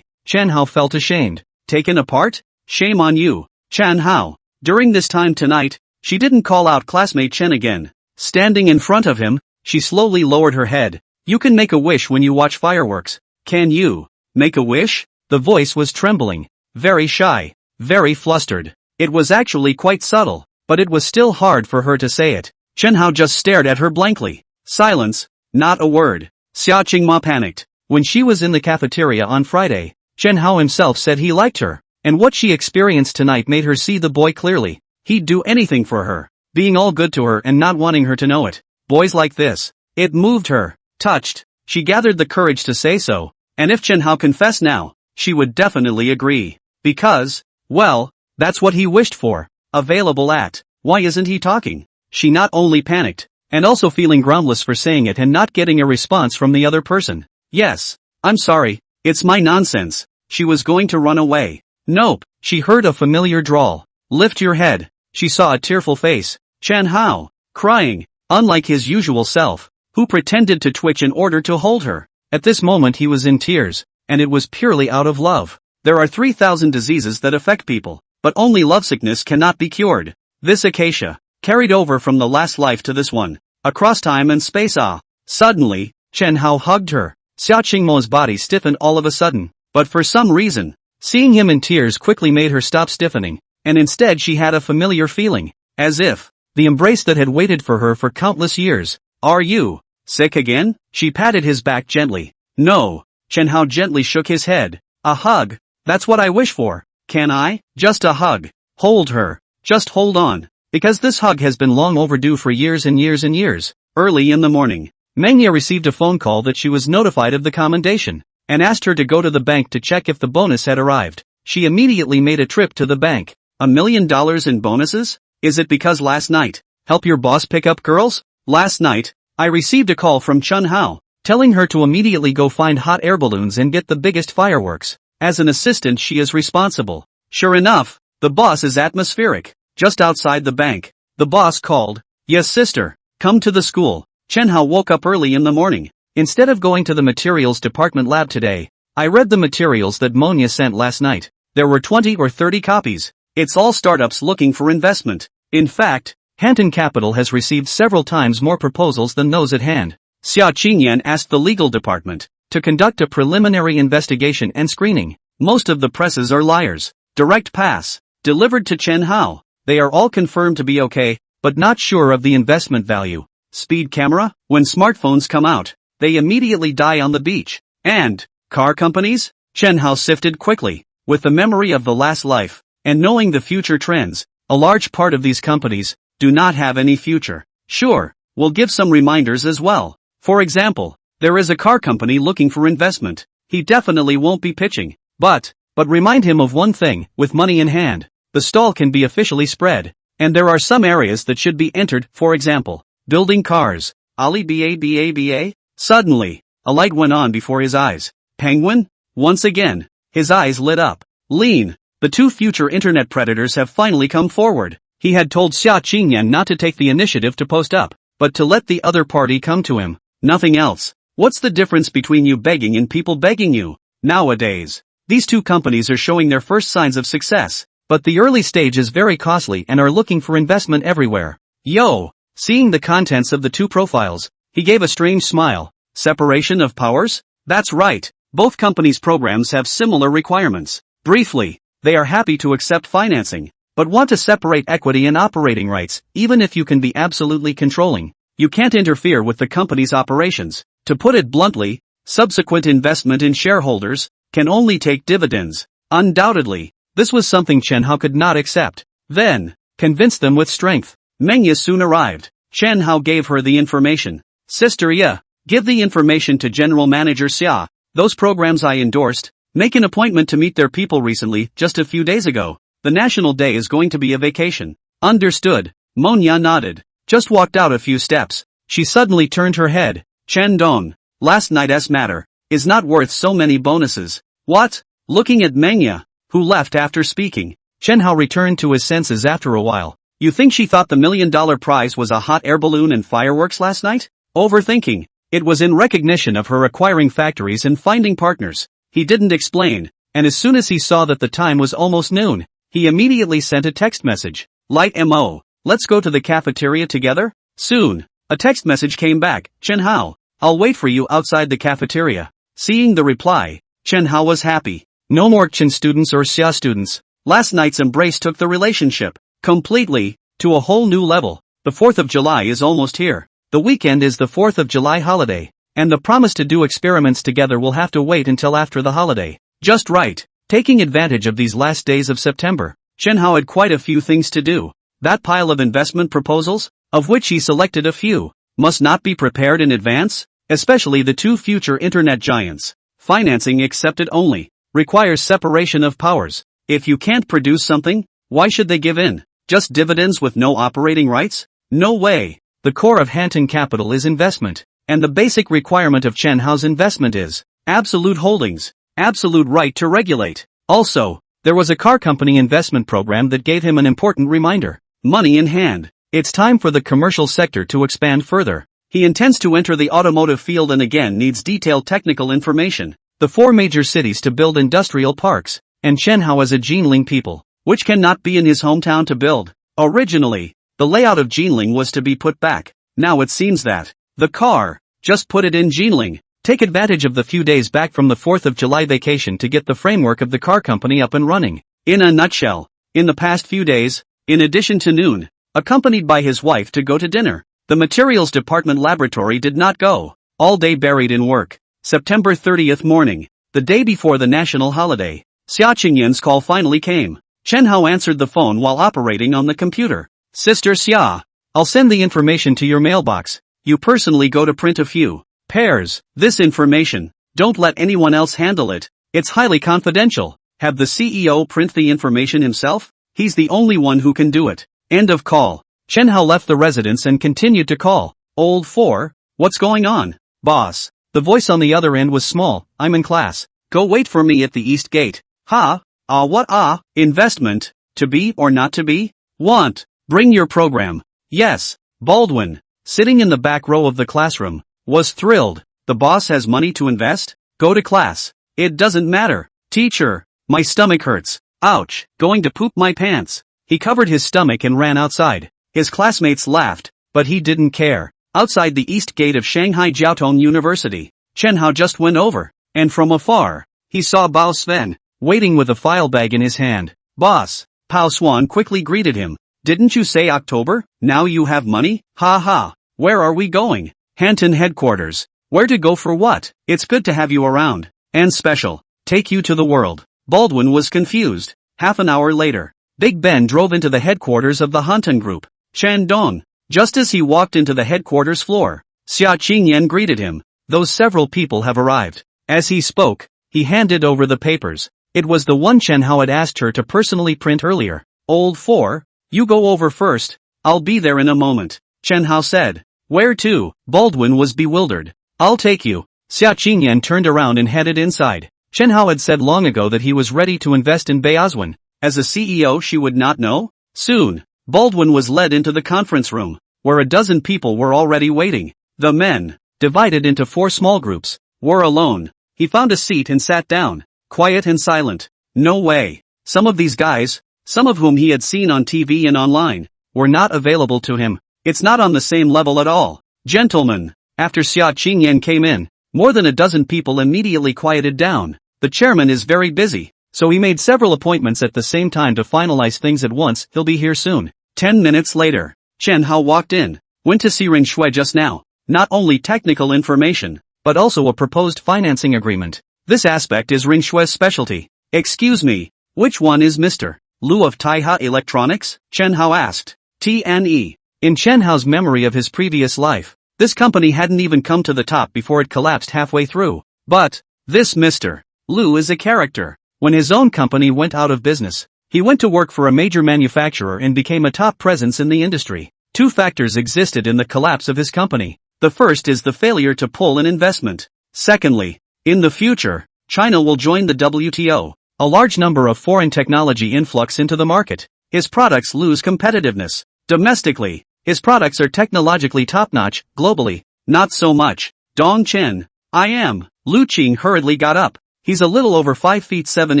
S1: Chen Hao felt ashamed. Taken apart? Shame on you, Chen Hao. During this time tonight, she didn't call out classmate Chen again. Standing in front of him, she slowly lowered her head. You can make a wish when you watch fireworks. Can you make a wish? The voice was trembling, very shy, very flustered. It was actually quite subtle, but it was still hard for her to say it. Chen Hao just stared at her blankly. Silence, not a word. Xia Qingma panicked. When she was in the cafeteria on Friday, Chen Hao himself said he liked her, and what she experienced tonight made her see the boy clearly. He'd do anything for her, being all good to her and not wanting her to know it. Boys like this. It moved her. Touched, she gathered the courage to say so, and if Chen Hao confessed now, she would definitely agree. Because, well, that's what he wished for. Available at. Why isn't he talking? She not only panicked, and also feeling groundless for saying it and not getting a response from the other person. Yes, I'm sorry, it's my nonsense. She was going to run away. Nope, she heard a familiar drawl. Lift your head. She saw a tearful face. Chen Hao, crying, unlike his usual self, who pretended to twitch in order to hold her. At this moment he was in tears, and it was purely out of love. There are 3,000 diseases that affect people, but only lovesickness cannot be cured. This acacia, carried over from the last life to this one, across time and space. Suddenly, Chen Hao hugged her. Xia Qingmo's body stiffened all of a sudden, but for some reason, seeing him in tears quickly made her stop stiffening, and instead she had a familiar feeling, as if, the embrace that had waited for her for countless years. Are you sick again? She patted his back gently. No. Chen Hao gently shook his head. A hug. That's what I wish for. Can I? Just a hug. Hold her. Just hold on. Because this hug has been long overdue for years and years and years. Early in the morning, Manga received a phone call that she was notified of the commendation, and asked her to go to the bank to check if the bonus had arrived. She immediately made a trip to the bank. $1 million in bonuses? Is it because last night, help your boss pick up girls? Last night, I received a call from Chen Hao, telling her to immediately go find hot air balloons and get the biggest fireworks. As an assistant she is responsible. Sure enough, the boss is atmospheric. Just outside the bank, the boss called. Yes sister, come to the school. Chen Hao woke up early in the morning. Instead of going to the materials department lab today, I read the materials that Monia sent last night. There were 20 or 30 copies. It's all startups looking for investment. In fact, Hanton Capital has received several times more proposals than those at hand. Xia Qingyan asked the legal department to conduct a preliminary investigation and screening. Most of the presses are liars. Direct pass. Delivered to Chen Hao. They are all confirmed to be okay, but not sure of the investment value. Speed camera? When smartphones come out, they immediately die on the beach. And car companies? Chen Hao sifted quickly. With the memory of the last life, and knowing the future trends, a large part of these companies do not have any future. Sure, we'll give some reminders as well. For example, there is a car company looking for investment. He definitely won't be pitching. But remind him of one thing, with money in hand, the stall can be officially spread. And there are some areas that should be entered, for example, building cars. Ali ba. Suddenly, a light went on before his eyes. Penguin? Once again, his eyes lit up. Lean. The two future internet predators have finally come forward. He had told Xia Qingyan not to take the initiative to post up, but to let the other party come to him. Nothing else. What's the difference between you begging and people begging you? Nowadays, these two companies are showing their first signs of success, but the early stage is very costly and are looking for investment everywhere. Yo! Seeing the contents of the two profiles, he gave a strange smile. Separation of powers? That's right, both companies' programs have similar requirements. Briefly, they are happy to accept financing, but want to separate equity and operating rights, even if you can be absolutely controlling. You can't interfere with the company's operations. To put it bluntly, subsequent investment in shareholders can only take dividends. Undoubtedly, this was something Chen Hao could not accept. Then, convince them with strength. Mengya soon arrived. Chen Hao gave her the information. Sister Ya, give the information to General Manager Xia. Those programs I endorsed, make an appointment to meet their people recently, just a few days ago. The National Day is going to be a vacation. Understood. Monya nodded. Just walked out a few steps. She suddenly turned her head. Chen Dong, last night's matter, is not worth so many bonuses. What? Looking at Mengya, who left after speaking, Chen Hao returned to his senses after a while. You think she thought the $1 million prize was a hot air balloon and fireworks last night? Overthinking. It was in recognition of her acquiring factories and finding partners. He didn't explain, and as soon as he saw that the time was almost noon, he immediately sent a text message. Light MO, let's go to the cafeteria together? Soon. A text message came back. Chen Hao, I'll wait for you outside the cafeteria. Seeing the reply, Chen Hao was happy. No more Chen students or Xia students. Last night's embrace took the relationship completely to a whole new level. The 4th of July is almost here. The weekend is the 4th of July holiday, and the promise to do experiments together will have to wait until after the holiday. Just right. Taking advantage of these last days of September, Chen Hao had quite a few things to do. That pile of investment proposals, of which he selected a few, must not be prepared in advance, especially the two future internet giants. Financing accepted only, requires separation of powers. If you can't produce something, why should they give in? Just dividends with no operating rights? No way. The core of Hanton Capital is investment, and the basic requirement of Chen Hao's investment is absolute holdings, absolute right to regulate. Also, there was a car company investment program that gave him an important reminder. Money in hand. It's time for the commercial sector to expand further. He intends to enter the automotive field and again needs detailed technical information. The 4 major cities to build industrial parks, and Chen Hao as a Jinling people, which cannot be in his hometown to build. Originally, the layout of Jinling was to be put back. Now it seems that the car, just put it in Jinling. Take advantage of the few days back from the 4th of July vacation to get the framework of the car company up and running. In a nutshell, in the past few days, in addition to noon, accompanied by his wife to go to dinner, the materials department laboratory did not go. All day buried in work. September 30th morning, the day before the national holiday, Xia Qingyan's call finally came. Chen Hao answered the phone while operating on the computer. Sister Xia, I'll send the information to your mailbox. You personally go to print a few pairs. This information, don't let anyone else handle it. It's highly confidential. Have the CEO print the information himself? He's the only one who can do it. End of call. Chen Hao left the residence and continued to call. Old 4, what's going on? Boss. The voice on the other end was small. I'm in class. Go wait for me at the east gate. Ha? What? Investment. To be or not to be? Want. Bring your program. Yes. Baldwin, sitting in the back row of the classroom, was thrilled. The boss has money to invest? Go to class. It doesn't matter. Teacher, my stomach hurts. Ouch. Going to poop my pants. He covered his stomach and ran outside. His classmates laughed, but he didn't care. Outside the east gate of Shanghai Jiaotong University, Chen Hao just went over, and from afar, he saw Bao Sven, waiting with a file bag in his hand. Boss, Pao Swan quickly greeted him. Didn't you say October? Now you have money? Ha ha. Where are we going? Hanton headquarters. Where to go for what? It's good to have you around. And special. Take you to the world. Baldwin was confused. Half an hour later, Big Ben drove into the headquarters of the Hanton Group. Shandong. Just as he walked into the headquarters floor, Xia Qingyan greeted him. Those several people have arrived. As he spoke, he handed over the papers. It was the one Chen Hao had asked her to personally print earlier. Old 4, you go over first. I'll be there in a moment, Chen Hao said. Where to? Baldwin was bewildered. I'll take you. Xia Qingyan turned around and headed inside. Chen Hao had said long ago that he was ready to invest in Beozwan. As a CEO she would not know? Soon, Baldwin was led into the conference room, where a dozen people were already waiting. The men, divided into 4 small groups, were alone. He found a seat and sat down, quiet and silent. No way. Some of these guys, some of whom he had seen on TV and online, were not available to him. It's not on the same level at all. Gentlemen, after Xia Qingyan came in, more than a dozen people immediately quieted down. The chairman is very busy, so he made several appointments at the same time to finalize things at once. He'll be here soon. 10 minutes later, Chen Hao walked in. Went to see Ring Shui just now. Not only technical information, but also a proposed financing agreement. This aspect is Ring Shui's specialty. Excuse me, which one is Mr. Lu of Taiha Electronics? Chen Hao asked. TNE. In Chen Hao's memory of his previous life, this company hadn't even come to the top before it collapsed halfway through. But this Mr. Lu is a character. When his own company went out of business, he went to work for a major manufacturer and became a top presence in the industry. 2 factors existed in the collapse of his company. The first is the failure to pull an investment. Secondly, in the future, China will join the WTO. A large number of foreign technology influx into the market. His products lose competitiveness. Domestically, his products are technologically top-notch. Globally, not so much. Dong Chen. I am. Lu Qing hurriedly got up. He's a little over 5 feet 7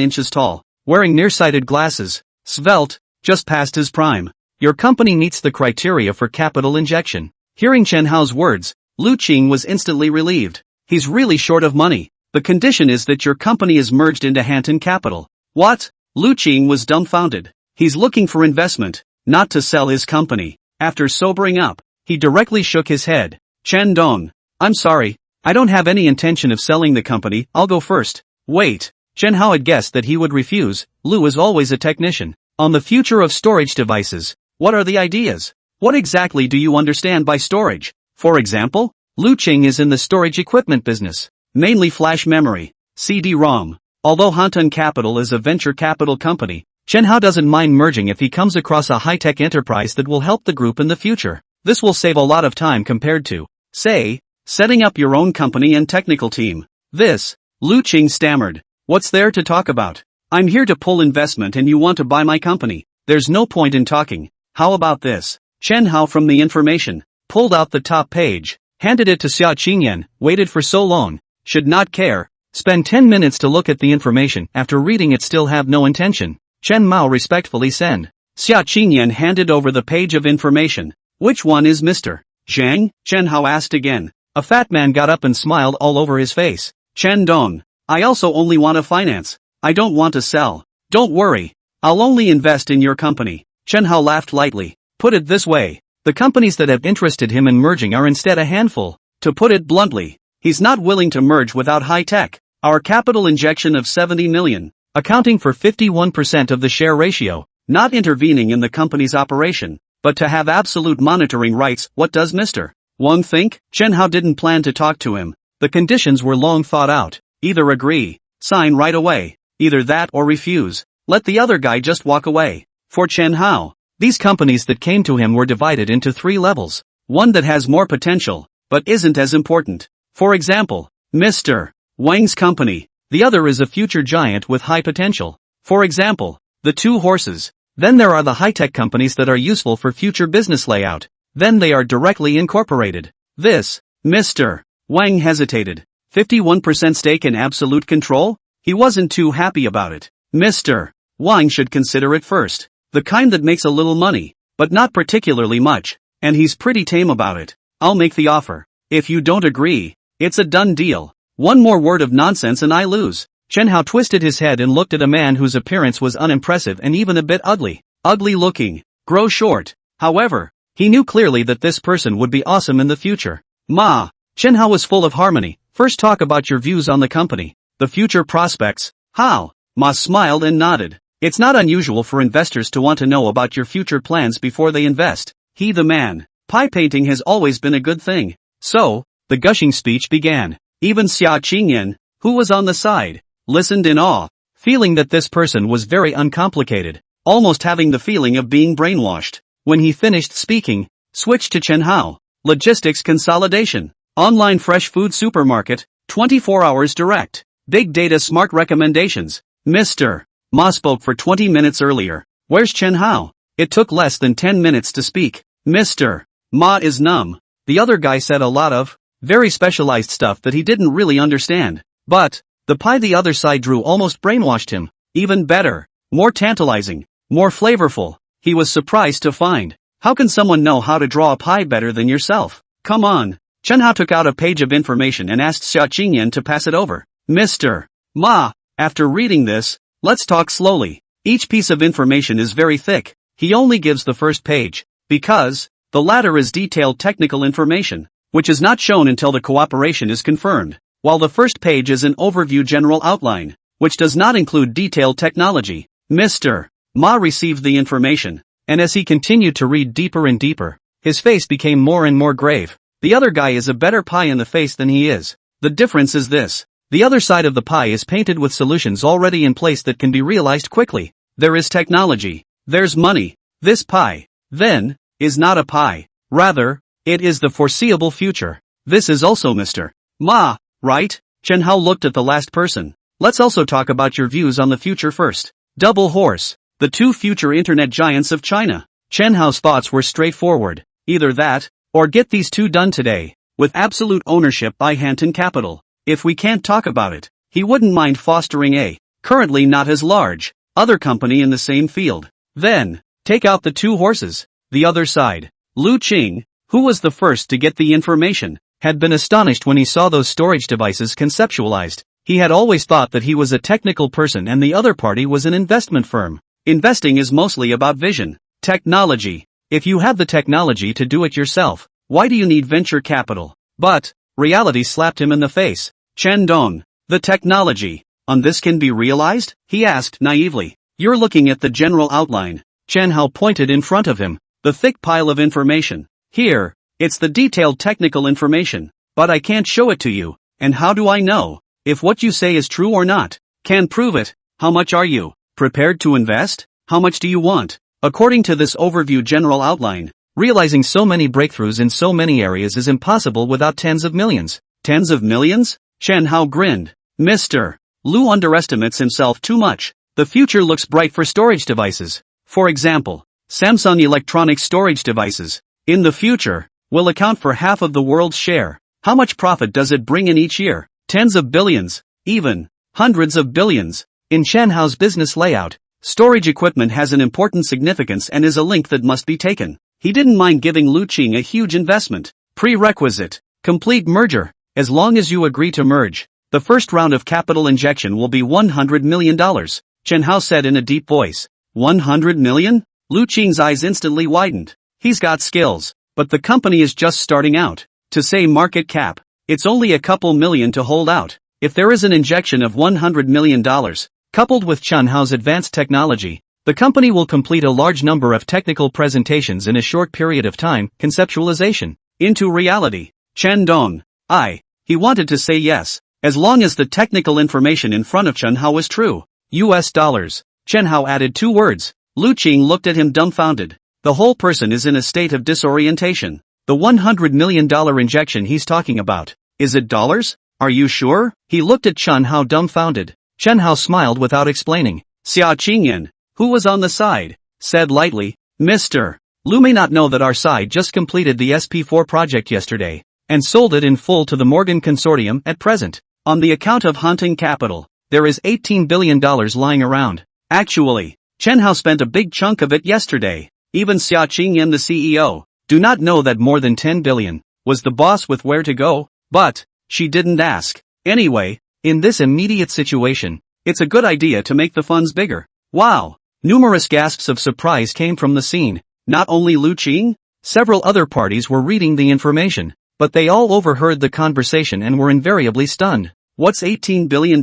S1: inches tall, wearing nearsighted glasses, svelte, just past his prime. Your company meets the criteria for capital injection. Hearing Chen Hao's words, Lu Qing was instantly relieved. He's really short of money. The condition is that your company is merged into Hanton Capital. What? Lu Qing was dumbfounded. He's looking for investment, not to sell his company. After sobering up, he directly shook his head. Chen Dong. I'm sorry, I don't have any intention of selling the company. I'll go first. Wait. Chen Hao had guessed that he would refuse. Lu is always a technician. On the future of storage devices, what are the ideas? What exactly do you understand by storage? For example, Lu Qing is in the storage equipment business, mainly flash memory, CD-ROM. Although Hanton Capital is a venture capital company, Chen Hao doesn't mind merging if he comes across a high-tech enterprise that will help the group in the future. This will save a lot of time compared to, say, setting up your own company and technical team. This, Lu Qing stammered. What's there to talk about? I'm here to pull investment and you want to buy my company. There's no point in talking. How about this? Chen Hao from the information, pulled out the top page, handed it to Xia Qingyan, waited for so long, should not care, spend 10 minutes to look at the information, after reading it still have no intention. Chen Mao respectfully send. Xia Qingyan handed over the page of information. Which one is Mr. Zhang? Chen Hao asked again. A fat man got up and smiled all over his face. Chen Dong. I also only want to finance. I don't want to sell. Don't worry. I'll only invest in your company. Chen Hao laughed lightly. Put it this way. The companies that have interested him in merging are instead a handful. To put it bluntly, he's not willing to merge without high tech. Our capital injection of 70 million, accounting for 51% of the share ratio, not intervening in the company's operation, but to have absolute monitoring rights. What does Mr. Wang think? Chen Hao didn't plan to talk to him. The conditions were long thought out. Either agree, sign right away, either that or refuse. Let the other guy just walk away. For Chen Hao, these companies that came to him were divided into 3 levels. One that has more potential, but isn't as important. For example, Mr. Wang's company. The other is a future giant with high potential. For example, the 2 horses. Then there are the high-tech companies that are useful for future business layout. Then they are directly incorporated. This, Mr. Wang hesitated. 51% stake in absolute control? He wasn't too happy about it. Mr. Wang should consider it first. The kind that makes a little money, but not particularly much. And he's pretty tame about it. I'll make the offer. If you don't agree, it's a done deal. One more word of nonsense and I lose. Chen Hao twisted his head and looked at a man whose appearance was unimpressive and even a bit ugly. Ugly looking. Grow short. However, he knew clearly that this person would be awesome in the future. Ma. Chen Hao was full of harmony. First talk about your views on the company. The future prospects. How? Ma smiled and nodded. It's not unusual for investors to want to know about your future plans before they invest. He the man. Pie painting has always been a good thing. So, the gushing speech began. Even Xia Qingyan, who was on the side, listened in awe, feeling that this person was very uncomplicated, almost having the feeling of being brainwashed. When he finished speaking, switched to Chen Hao. Logistics consolidation. Online fresh food supermarket, 24 hours direct. Big data smart recommendations. Mr. Ma spoke for 20 minutes earlier. Where's Chen Hao? It took less than 10 minutes to speak. Mr. Ma is numb. The other guy said a lot of very specialized stuff that he didn't really understand. But the pie the other side drew almost brainwashed him. Even better, more tantalizing, more flavorful. He was surprised to find. How can someone know how to draw a pie better than yourself? Come on. Chen Hao took out a page of information and asked Xia Qingyan to pass it over. Mr. Ma, after reading this, let's talk slowly. Each piece of information is very thick. He only gives the first page, because the latter is detailed technical information, which is not shown until the cooperation is confirmed, while the first page is an overview general outline, which does not include detailed technology. Mr. Ma received the information, and as he continued to read deeper and deeper, his face became more and more grave. The other guy is a better pie in the face than he is. The difference is this. The other side of the pie is painted with solutions already in place that can be realized quickly. There is technology. There's money. This pie, then, is not a pie. Rather, it is the foreseeable future. This is also Mr. Ma, right? Chen Hao looked at the last person. Let's also talk about your views on the future first. Double Horse, the two future internet giants of China. Chen Hao's thoughts were straightforward. Either that, or get these two done today, with absolute ownership by Hanton Capital. If we can't talk about it, he wouldn't mind fostering a, currently not as large, other company in the same field. Then, take out the two horses. The other side. Lu Qing, who was the first to get the information, had been astonished when he saw those storage devices conceptualized. He had always thought that he was a technical person and the other party was an investment firm. Investing is mostly about vision, technology. If you have the technology to do it yourself, why do you need venture capital? But reality slapped him in the face. Chen Dong, the technology, on this can be realized? He asked naively. You're looking at the general outline. Chen Hao pointed in front of him, the thick pile of information. Here, it's the detailed technical information, but I can't show it to you, and how do I know if what you say is true or not? Can prove it. How much are you prepared to invest? How much do you want? According to this overview general outline, realizing so many breakthroughs in so many areas is impossible without tens of millions. Tens of millions? Chen Hao grinned. Mr. Lu underestimates himself too much. The future looks bright for storage devices. For example, Samsung electronic storage devices, in the future, will account for half of the world's share. How much profit does it bring in each year? Tens of billions, even hundreds of billions. In Chen Hao's business layout, storage equipment has an important significance and is a link that must be taken. He didn't mind giving Lu Qing a huge investment. Prerequisite. Complete merger. As long as you agree to merge, the first round of capital injection will be $100 million, Chen Hao said in a deep voice. 100 million? Lu Qing's eyes instantly widened. He's got skills, but the company is just starting out. To say market cap, it's only a couple million to hold out. If there is an injection of $100 million, coupled with Chen Hao's advanced technology, the company will complete a large number of technical presentations in a short period of time. Conceptualization into reality. Chen Dong. He wanted to say yes, as long as the technical information in front of Chen Hao was true. US dollars. Chen Hao added two words. Lu Qing looked at him dumbfounded. The whole person is in a state of disorientation. The $100 million injection he's talking about. Is it dollars? Are you sure? He looked at Chen Hao dumbfounded. Chen Hao smiled without explaining. Xia Qingyan, who was on the side, said lightly, Mr. Lu may not know that our side just completed the SP4 project yesterday, and sold it in full to the Morgan Consortium at present. On the account of Hanton Capital, there is $18 billion lying around. Actually, Chen Hao spent a big chunk of it yesterday. Even Xia Qingyan, the CEO, do not know that more than 10 billion was the boss with where to go, but she didn't ask. Anyway, in this immediate situation, it's a good idea to make the funds bigger. Wow! Numerous gasps of surprise came from the scene. Not only Lu Qing, several other parties were reading the information, but they all overheard the conversation and were invariably stunned. What's $18 billion?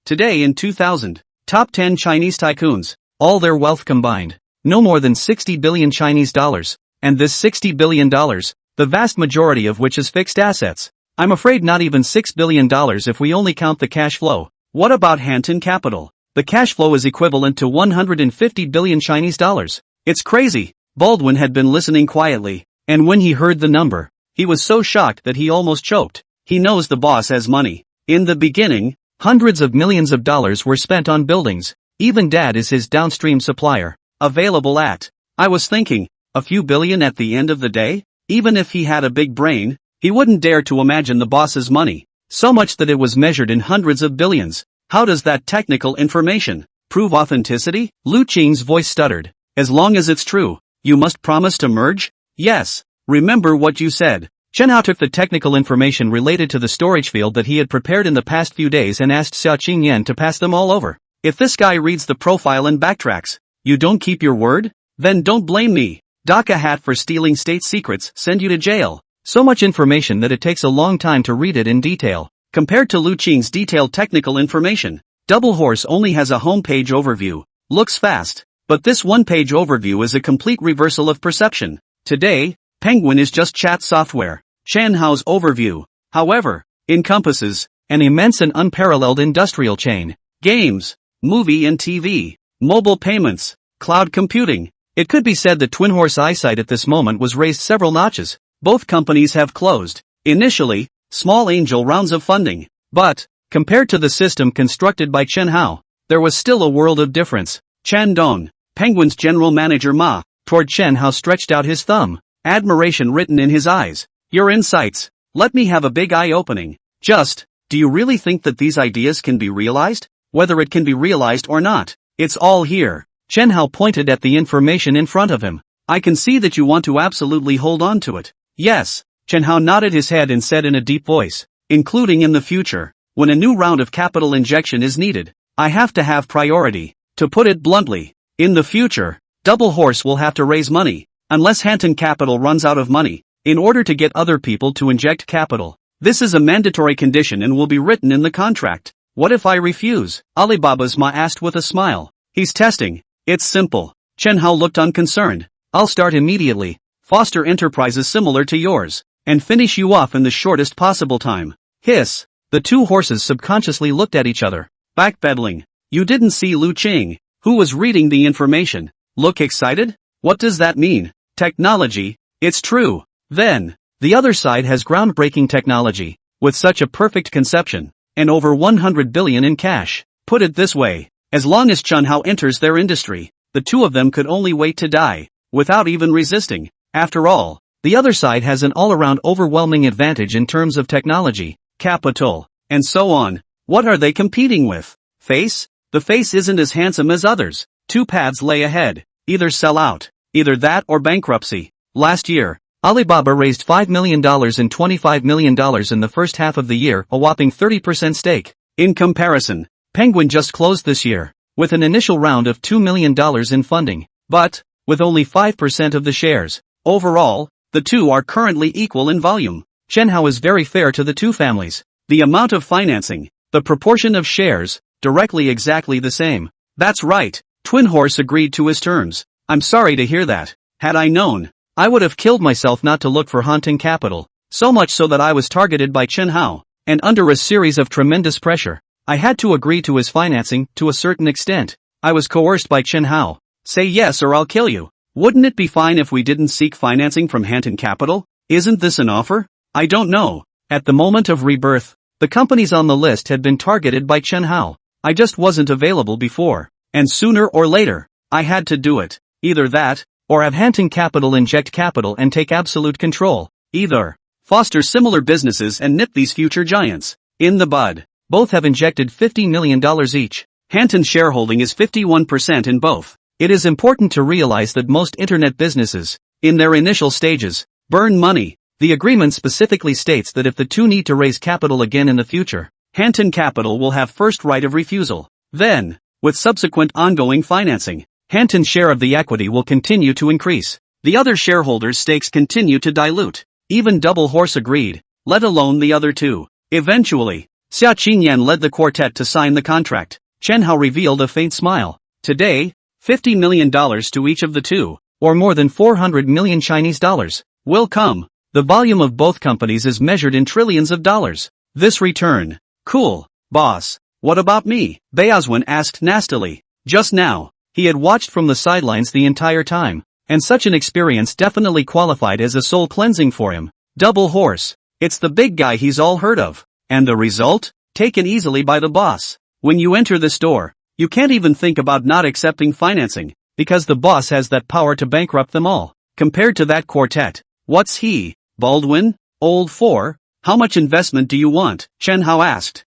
S1: Today in 2000, top 10 Chinese tycoons, all their wealth combined, no more than 60 billion Chinese dollars, and this $60 billion, the vast majority of which is fixed assets. I'm afraid not even $6 billion if we only count the cash flow. What about Hanton Capital? The cash flow is equivalent to 150 billion Chinese dollars. It's crazy. Baldwin had been listening quietly, and when he heard the number, he was so shocked that he almost choked. He knows the boss has money. In the beginning, hundreds of millions of dollars were spent on buildings. Even Dad is his downstream supplier. Available at, I was thinking, a few billion at the end of the day? Even if he had a big brain, He wouldn't dare to imagine the boss's money. So much that it was measured in hundreds of billions. How does that technical information prove authenticity? Lu Qing's voice stuttered. As long as it's true, you must promise to merge? Yes. Remember what you said. Chen Hao took the technical information related to the storage field that he had prepared in the past few days and asked Xia Qingyan to pass them all over. If this guy reads the profile and backtracks, you don't keep your word? Then don't blame me. Dock a hat for stealing state secrets, send you to jail. So much information that it takes a long time to read it in detail. Compared to Lu Qing's detailed technical information, Double Horse only has a homepage overview. Looks fast, but this one-page overview is a complete reversal of perception. Today, Penguin is just chat software. Chen Hao's overview, however, encompasses an immense and unparalleled industrial chain. Games, movie and TV, mobile payments, cloud computing. It could be said that Twin Horse eyesight at this moment was raised several notches. Both companies have closed, initially, small angel rounds of funding. But, compared to the system constructed by Chen Hao, there was still a world of difference. Chen Dong, Penguin's general manager Ma, toward Chen Hao stretched out his thumb, admiration written in his eyes. Your insights, let me have a big eye-opening. Do you really think that these ideas can be realized? Whether it can be realized or not, it's all here. Chen Hao pointed at the information in front of him. I can see that you want to absolutely hold on to it. Yes. Chen Hao nodded his head and said in a deep voice, including in the future, when a new round of capital injection is needed, I have to have priority. To put it bluntly, in the future, Double Horse will have to raise money, unless Hanton Capital runs out of money, in order to get other people to inject capital. This is a mandatory condition and will be written in the contract. What if I refuse? Alibaba's Ma asked with a smile. He's testing. It's simple. Chen Hao looked unconcerned. I'll start immediately, foster enterprises similar to yours, and finish you off in the shortest possible time. Hiss. The two horses subconsciously looked at each other. Backpedaling. You didn't see Lu Qing, who was reading the information, look excited? What does that mean? Technology. It's true. Then, the other side has groundbreaking technology, with such a perfect conception, and over 100 billion in cash. Put it this way, as long as Chen Hao enters their industry, the two of them could only wait to die, without even resisting. After all, the other side has an all-around overwhelming advantage in terms of technology, capital, and so on. What are they competing with? Face? The face isn't as handsome as others. Two paths lay ahead. Either sell out, either that or bankruptcy. Last year, Alibaba raised $5 million and $25 million in the first half of the year, a whopping 30% stake. In comparison, Penguin just closed this year, with an initial round of $2 million in funding, but, with only 5% of the shares. Overall, the two are currently equal in volume. Chen Hao is very fair to the two families. The amount of financing, the proportion of shares, directly exactly the same. That's right, Twin Horse agreed to his terms. I'm sorry to hear that. Had I known, I would have killed myself not to look for haunting capital. So much so that I was targeted by Chen Hao, and under a series of tremendous pressure, I had to agree to his financing to a certain extent. I was coerced by Chen Hao. Say yes or I'll kill you. Wouldn't it be fine if we didn't seek financing from Hanton Capital? Isn't this an offer? I don't know. At the moment of rebirth, the companies on the list had been targeted by Chen Hao. I just wasn't available before, and sooner or later, I had to do it. Either that, or have Hanton Capital inject capital and take absolute control. Either. Foster similar businesses and nip these future giants in the bud. Both have injected $50 million each. Hanton's shareholding is 51% in both. It is important to realize that most internet businesses, in their initial stages, burn money. The agreement specifically states that if the two need to raise capital again in the future, Hanton Capital will have first right of refusal. Then, with subsequent ongoing financing, Hanton's share of the equity will continue to increase. The other shareholders' stakes continue to dilute. Even Double Horse agreed, let alone the other two. Eventually, Xia Qingyan led the quartet to sign the contract. Chen Hao revealed a faint smile. Today, $50 million to each of the two, or more than 400 million Chinese dollars, will come. The volume of both companies is measured in trillions of dollars. This return. Cool, boss. What about me? Beozwen asked nastily. Just now, he had watched from the sidelines the entire time, and such an experience definitely qualified as a soul cleansing for him. Double Horse. It's the big guy he's all heard of. And the result? Taken easily by the boss. When you enter the store, you can't even think about not accepting financing, because the boss has that power to bankrupt them all. Compared to that quartet, what's he? Baldwin? Old 4, how much investment do you want? Chen Hao asked.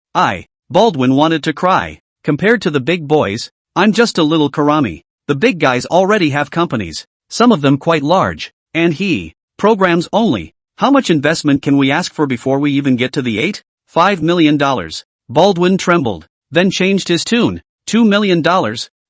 S1: Baldwin wanted to cry. Compared to the big boys, I'm just a little karami. The big guys already have companies, some of them quite large, and programs only. How much investment can we ask for before we even get to the $5 million? Baldwin trembled, then changed his tune. $2 million?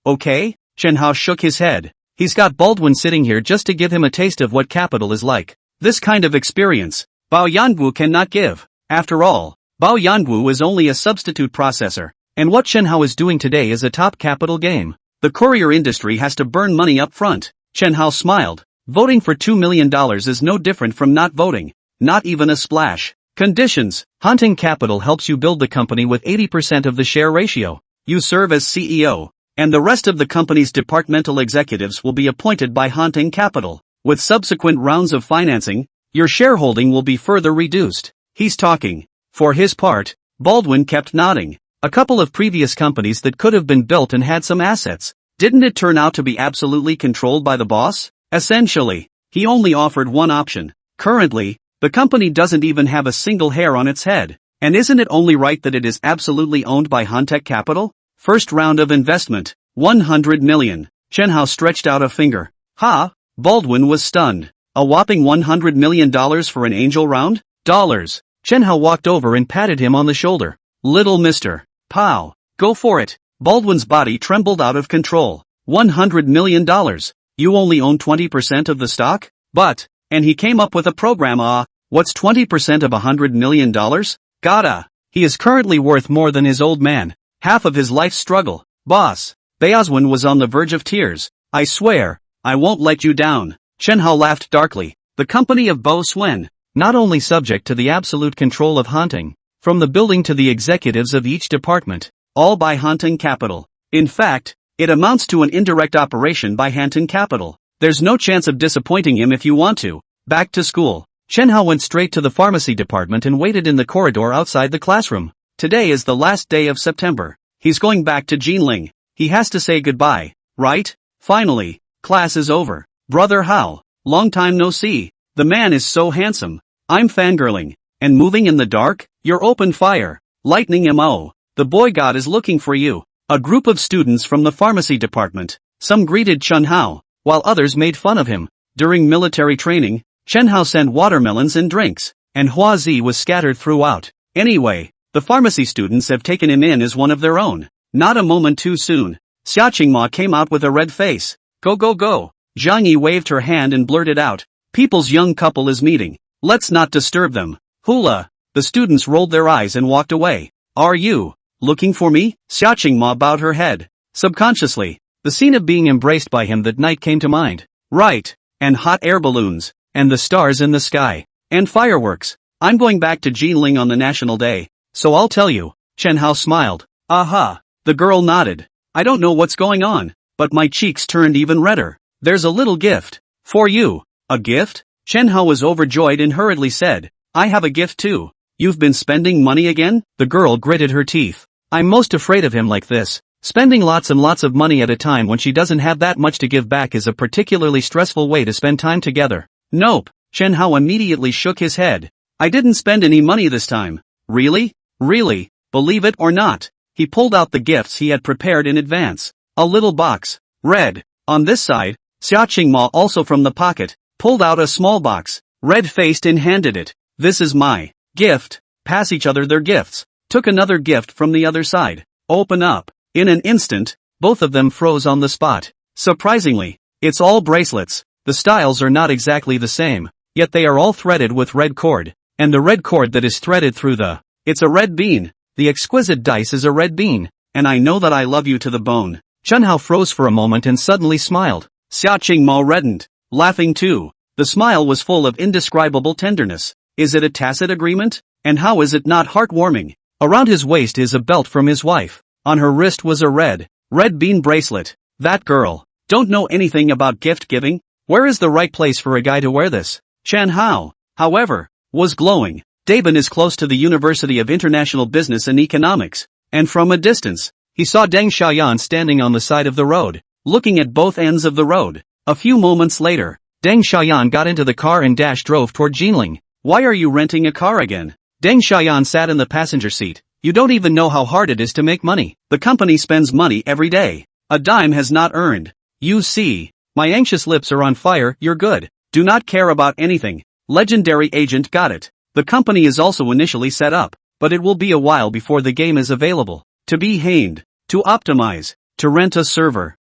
S1: Okay? Chen Hao shook his head. He's got Baldwin sitting here just to give him a taste of what capital is like. This kind of experience, Bao Yangu cannot give. After all, Bao Yangu is only a substitute processor, and what Chen Hao is doing today is a top capital game. The courier industry has to burn money up front. Chen Hao smiled. Voting for $2 million is no different from not voting. Not even a splash. Conditions. Hunting Capital helps you build the company with 80% of the share ratio. You serve as CEO, and the rest of the company's departmental executives will be appointed by Hunting Capital. With subsequent rounds of financing, your shareholding will be further reduced. He's talking. For his part, Baldwin kept nodding. A couple of previous companies that could have been built and had some assets. Didn't it turn out to be absolutely controlled by the boss? Essentially, he only offered one option. Currently, the company doesn't even have a single hair on its head. And isn't it only right that it is absolutely owned by Hunting Capital? First round of investment, 100 million. Chen Hao stretched out a finger. Ha! Baldwin was stunned. A whopping $100 million for an angel round? Dollars. Chen Hao walked over and patted him on the shoulder. Little mister. Pow. Go for it. Baldwin's body trembled out of control. $100 million. You only own 20% of the stock? But, and he came up with a program. What's 20% of $100 million? Gotta. He is currently worth more than his old man. Half of his life's struggle. Boss. Baozwen was on the verge of tears. I swear, I won't let you down. Chen Hao laughed darkly. The company of Bo Swen, not only subject to the absolute control of Hunting, from the building to the executives of each department, all by Hunting Capital. In fact, it amounts to an indirect operation by Hunting Capital. There's no chance of disappointing him if you want to. Back to school. Chen Hao went straight to the pharmacy department and waited in the corridor outside the classroom. Today is the last day of September. He's going back to Jinling. He has to say goodbye, right? Finally, class is over. Brother Hao, long time no see. The man is so handsome. I'm fangirling. And moving in the dark? You're open fire. Lightning MO. The boy god is looking for you. A group of students from the pharmacy department. Some greeted Chen Hao, while others made fun of him. During military training, Chen Hao sent watermelons and drinks, and Huazi was scattered throughout. Anyway, the pharmacy students have taken him in as one of their own. Not a moment too soon. Xia Qingma came out with a red face. Go go go. Zhang Yi waved her hand and blurted out. People's young couple is meeting. Let's not disturb them. Hula. The students rolled their eyes and walked away. Are you looking for me? Xia Qingma bowed her head. Subconsciously, the scene of being embraced by him that night came to mind. Right. And hot air balloons. And the stars in the sky. And fireworks. I'm going back to Jinling on the National Day. So I'll tell you. Chen Hao smiled. Aha. The girl nodded. I don't know what's going on, but my cheeks turned even redder. There's a little gift. For you. A gift? Chen Hao was overjoyed and hurriedly said. I have a gift too. You've been spending money again? The girl gritted her teeth. I'm most afraid of him like this. Spending lots and lots of money at a time when she doesn't have that much to give back is a particularly stressful way to spend time together. Nope. Chen Hao immediately shook his head. I didn't spend any money this time. Really? Really? Believe it or not. He pulled out the gifts he had prepared in advance. A little box. Red. On this side, Xia Qingma also from the pocket, pulled out a small box, red-faced and handed it. This is my gift. Pass each other their gifts. Took another gift from the other side. Open up. In an instant, both of them froze on the spot. Surprisingly, it's all bracelets. The styles are not exactly the same, yet they are all threaded with red cord. And the red cord that is threaded through it's a red bean. The exquisite dice is a red bean. And I know that I love you to the bone. Chen Hao froze for a moment and suddenly smiled. Xia Qingma reddened, laughing too. The smile was full of indescribable tenderness. Is it a tacit agreement? And how is it not heartwarming? Around his waist is a belt from his wife. On her wrist was a red bean bracelet. That girl. Don't know anything about gift giving? Where is the right place for a guy to wear this? Chen Hao, however, was glowing. Daban is close to the University of International Business and Economics. And from a distance, he saw Deng Xiaoyan standing on the side of the road, looking at both ends of the road. A few moments later, Deng Xiaoyan got into the car and drove toward Jinling. Why are you renting a car again? Deng Xiaoyan sat in the passenger seat. You don't even know how hard it is to make money. The company spends money every day. A dime has not earned. You see. My anxious lips are on fire. You're good. Do not care about anything. Legendary agent got it. The company is also initially set up, but it will be a while before the game is available. To be haned. To optimize. To rent a server.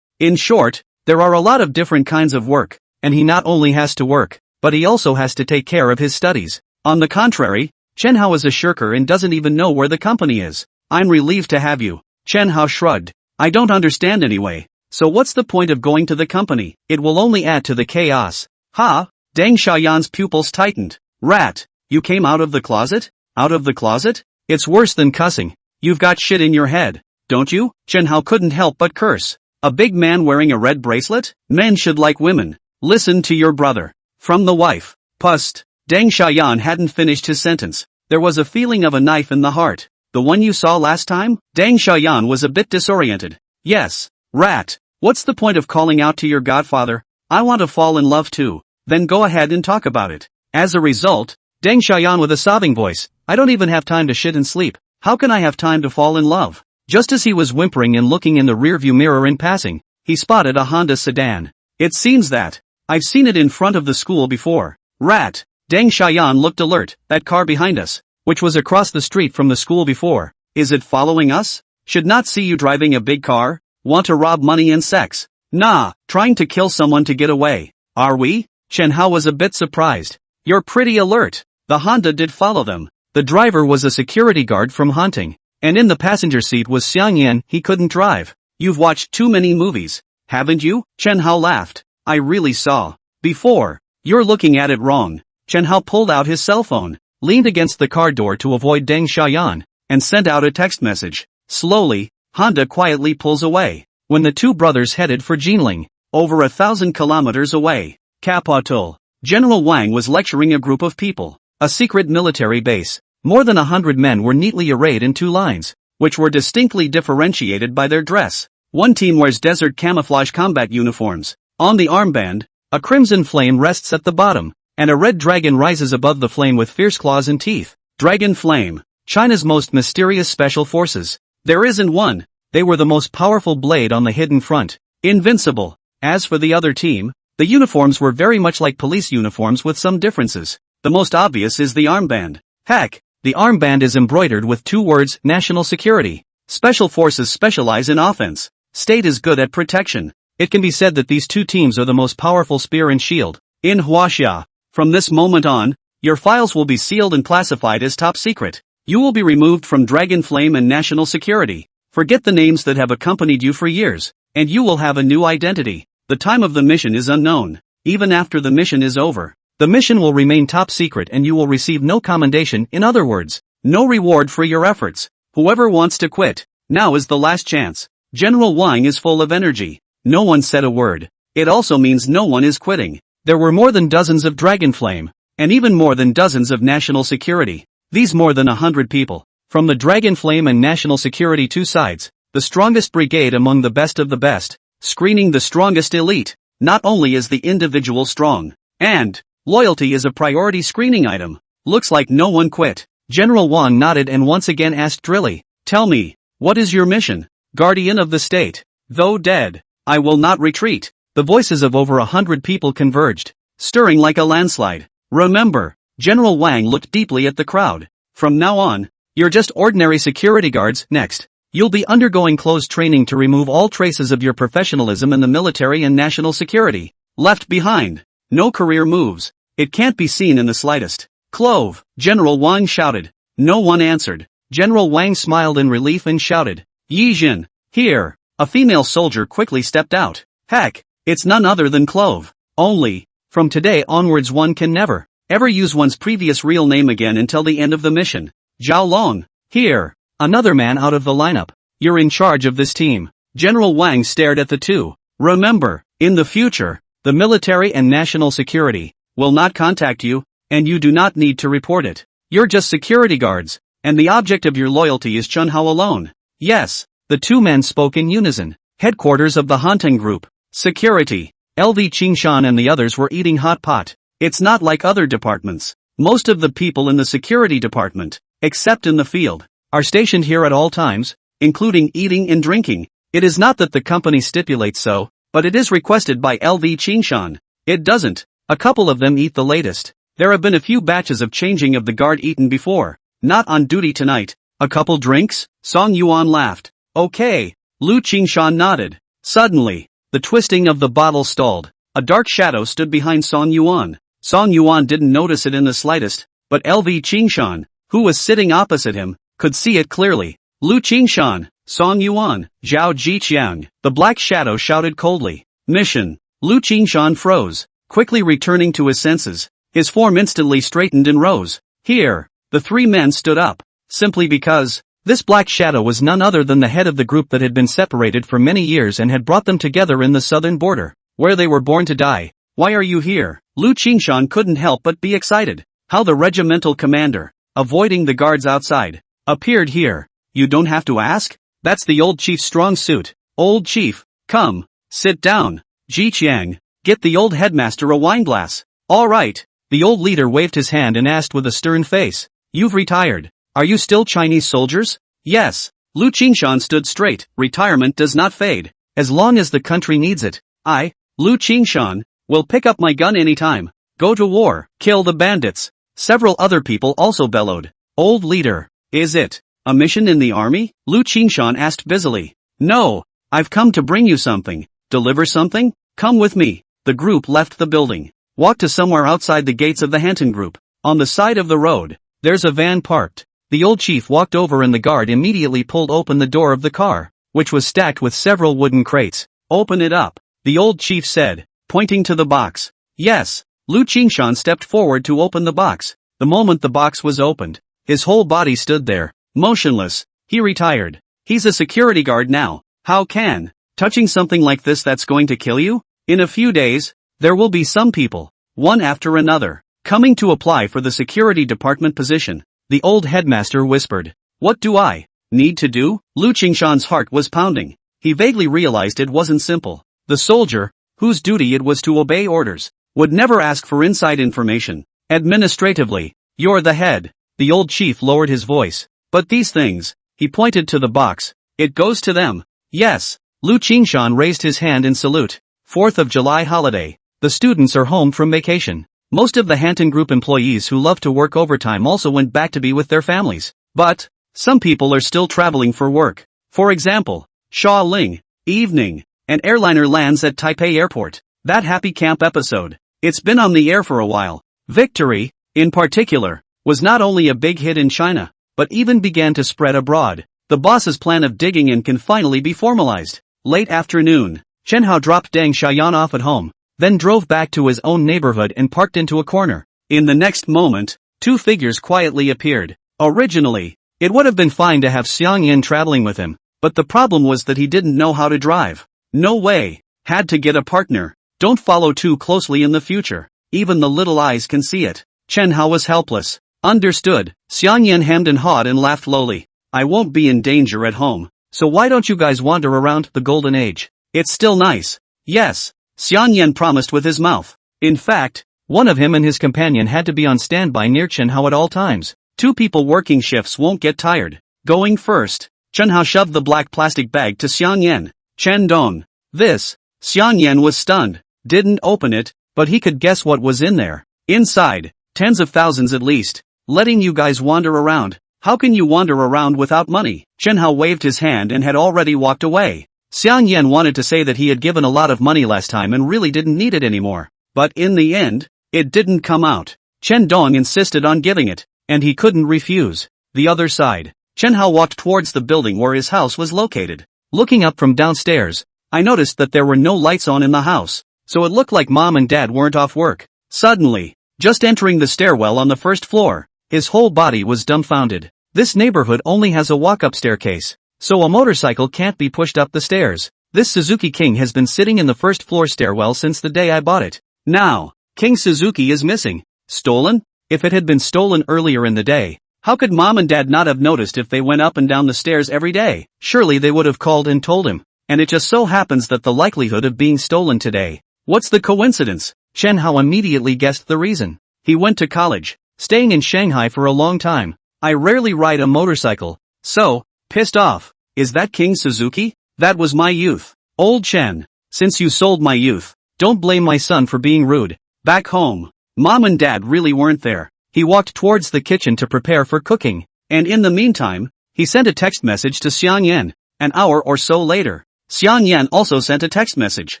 S1: In short, there are a lot of different kinds of work, and he not only has to work, but he also has to take care of his studies. On the contrary, Chen Hao is a shirker and doesn't even know where the company is. I'm relieved to have you. Chen Hao shrugged. I don't understand anyway. So what's the point of going to the company? It will only add to the chaos. Ha! Deng Xiaoyan's pupils tightened. Rat, you came out of the closet? Out of the closet? It's worse than cussing. You've got shit in your head, don't you? Chen Hao couldn't help but curse. A big man wearing a red bracelet? Men should like women. Listen to your brother. From the wife. Pust. Deng Xiaoyan hadn't finished his sentence. There was a feeling of a knife in the heart. The one you saw last time? Deng Xiaoyan was a bit disoriented. Yes. Rat. What's the point of calling out to your godfather? I want to fall in love too. Then go ahead and talk about it. As a result, Deng Xiaoyan with a sobbing voice. I don't even have time to shit and sleep. How can I have time to fall in love? Just as he was whimpering and looking in the rearview mirror in passing, he spotted a Honda sedan. It seems that. I've seen it in front of the school before. Rat. Deng Xiaoyan looked alert. That car behind us, which was across the street from the school before. Is it following us? Should not see you driving a big car. Want to rob money and sex? Nah, trying to kill someone to get away. Are we? Chen Hao was a bit surprised. You're pretty alert. The Honda did follow them. The driver was a security guard from hunting. And in the passenger seat was Xiang Yan. He couldn't drive. You've watched too many movies, haven't you? Chen Hao laughed. I really saw. Before. You're looking at it wrong. Chen Hao pulled out his cell phone, leaned against the car door to avoid Deng Xiaoyan, and sent out a text message. Slowly, Honda quietly pulls away. When the two brothers headed for Jinling, over 1,000 kilometers away, Capital, General Wang was lecturing a group of people. A secret military base. More than 100 men were neatly arrayed in two lines, which were distinctly differentiated by their dress. One team wears desert camouflage combat uniforms. On the armband, a crimson flame rests at the bottom, and a red dragon rises above the flame with fierce claws and teeth. Dragon Flame, China's most mysterious special forces. There isn't one. They were the most powerful blade on the hidden front. Invincible. As for the other team, the uniforms were very much like police uniforms with some differences. The most obvious is the armband. Heck, the armband is embroidered with two words, National Security. Special Forces specialize in offense. State is good at protection. It can be said that these two teams are the most powerful spear and shield. In Huaxia, from this moment on, your files will be sealed and classified as top secret. You will be removed from Dragon Flame and National Security. Forget the names that have accompanied you for years, and you will have a new identity. The time of the mission is unknown. Even after the mission is over, the mission will remain top secret and you will receive no commendation. In other words, no reward for your efforts. Whoever wants to quit, now is the last chance. General Wang is full of energy. No one said a word. It also means no one is quitting. There were more than dozens of Dragon Flame, and even more than dozens of National Security. These more than 100 people. From the Dragon Flame and National Security two sides, the strongest brigade among the best of the best, screening the strongest elite. Not only is the individual strong, and loyalty is a priority screening item. Looks like no one quit. General Wang nodded and once again asked Drilly, tell me, what is your mission? Guardian of the state. Though dead, I will not retreat. The voices of over 100 people converged, stirring like a landslide. Remember, General Wang looked deeply at the crowd. From now on, you're just ordinary security guards. Next, you'll be undergoing close training to remove all traces of your professionalism in the military and national security. Left behind. No career moves. It can't be seen in the slightest. Clove, General Wang shouted. No one answered. General Wang smiled in relief and shouted, Yi Jin, here. A female soldier quickly stepped out. Heck, it's none other than Clove. Only, from today onwards one can never, ever use one's previous real name again until the end of the mission. Zhao Long, here. Another man out of the lineup. You're in charge of this team. General Wang stared at the two. Remember, in the future, the military and national security will not contact you, and you do not need to report it. You're just security guards, and the object of your loyalty is Chen Hao alone. Yes, the two men spoke in unison. Headquarters of the Hunting Group. Security. LV Qingshan and the others were eating hot pot. It's not like other departments. Most of the people in the security department, except in the field, are stationed here at all times, including eating and drinking. It is not that the company stipulates so, but it is requested by LV Qingshan. It doesn't. A couple of them eat the latest. There have been a few batches of changing of the guard eaten before. Not on duty tonight. A couple drinks? Song Yuan laughed. Okay. Lu Qingshan nodded. Suddenly, the twisting of the bottle stalled. A dark shadow stood behind Song Yuan. Song Yuan didn't notice it in the slightest, but LV Qingshan, who was sitting opposite him, could see it clearly. Lu Qingshan, Song Yuan, Zhao Jiqiang. The black shadow shouted coldly. Mission. Lu Qingshan froze, quickly returning to his senses. His form instantly straightened and rose. Here. The three men stood up. Simply because this black shadow was none other than the head of the group that had been separated for many years and had brought them together in the southern border, where they were born to die. Why are you here? Lu Qingshan couldn't help but be excited. How the regimental commander, avoiding the guards outside, appeared here. You don't have to ask? That's the old chief's strong suit. Old chief, come, sit down. Jiqiang, get the old headmaster a wineglass. All right. The old leader waved his hand and asked with a stern face. You've retired. Are you still Chinese soldiers? Yes. Lu Qingshan stood straight. Retirement does not fade. As long as the country needs it. I, Lu Qingshan, will pick up my gun anytime. Go to war. Kill the bandits. Several other people also bellowed. Old leader, is it a mission in the army? Lu Qingshan asked busily. No, I've come to bring you something. Deliver something? Come with me. The group left the building. Walked to somewhere outside the gates of the Hanton group. On the side of the road, there's a van parked. The old chief walked over and the guard immediately pulled open the door of the car, which was stacked with several wooden crates. Open it up, the old chief said, pointing to the box. Yes. Lu Qingshan stepped forward to open the box. The moment the box was opened, his whole body stood there, motionless. He retired. He's a security guard now. How can touching something like this that's going to kill you? In a few days, there will be some people, one after another, coming to apply for the security department position. The old headmaster whispered. What do I need to do? Lu Qingshan's heart was pounding. He vaguely realized it wasn't simple. The soldier, whose duty it was to obey orders, would never ask for inside information. Administratively, you're the head. The old chief lowered his voice. But these things, he pointed to the box, it goes to them. Yes. Lu Qingshan raised his hand in salute. 4th of July holiday. The students are home from vacation. Most of the Hanton Group employees who love to work overtime also went back to be with their families. But some people are still traveling for work. For example, Xia Ling. Evening. An airliner lands at Taipei Airport. That Happy Camp episode. It's been on the air for a while. Victory, in particular, was not only a big hit in China, but even began to spread abroad. The boss's plan of digging in can finally be formalized. Late afternoon, Chen Hao dropped Deng Xiaoyan off at home, then drove back to his own neighborhood and parked into a corner. In the next moment, two figures quietly appeared. Originally, it would have been fine to have Xiang Yin traveling with him, but the problem was that he didn't know how to drive. No way. Had to get a partner. Don't follow too closely in the future. Even the little eyes can see it. Chen Hao was helpless. Understood. Xiang Yin hemmed and hawed and laughed lowly. I won't be in danger at home, so why don't you guys wander around the golden age? It's still nice. Yes. Xiang Yin promised with his mouth. In fact, one of him and his companion had to be on standby near Chen Hao at all times. Two people working shifts won't get tired. Going first. Chen Hao shoved the black plastic bag to Xiang Yin. Chen Dong. This. Xiang Yin was stunned. Didn't open it, but he could guess what was in there. Inside, tens of thousands at least. Letting you guys wander around. How can you wander around without money? Chen Hao waved his hand and had already walked away. Xiang Yin wanted to say that he had given a lot of money last time and really didn't need it anymore. But in the end, it didn't come out. Chen Dong insisted on giving it, and he couldn't refuse. The other side. Chen Hao walked towards the building where his house was located. Looking up from downstairs, I noticed that there were no lights on in the house, so it looked like mom and dad weren't off work. Suddenly, just entering the stairwell on the first floor, his whole body was dumbfounded. This neighborhood only has a walk-up staircase, so a motorcycle can't be pushed up the stairs. This Suzuki King has been sitting in the first floor stairwell since the day I bought it. Now, King Suzuki is missing. Stolen? If it had been stolen earlier in the day, how could mom and dad not have noticed if they went up and down the stairs every day? Surely they would have called and told him. And it just so happens that the likelihood of being stolen today. What's the coincidence? Chen Hao immediately guessed the reason. He went to college. staying in Shanghai for a long time. I rarely ride a motorcycle. So, pissed off. Is that King Suzuki? That was my youth. Old Chen. Since you sold my youth, don't blame my son for being rude. Back home, Mom and Dad really weren't there. He walked towards the kitchen to prepare for cooking. And in the meantime, he sent a text message to Xiang Yan. An hour or so later, Xiang Yan also sent a text message.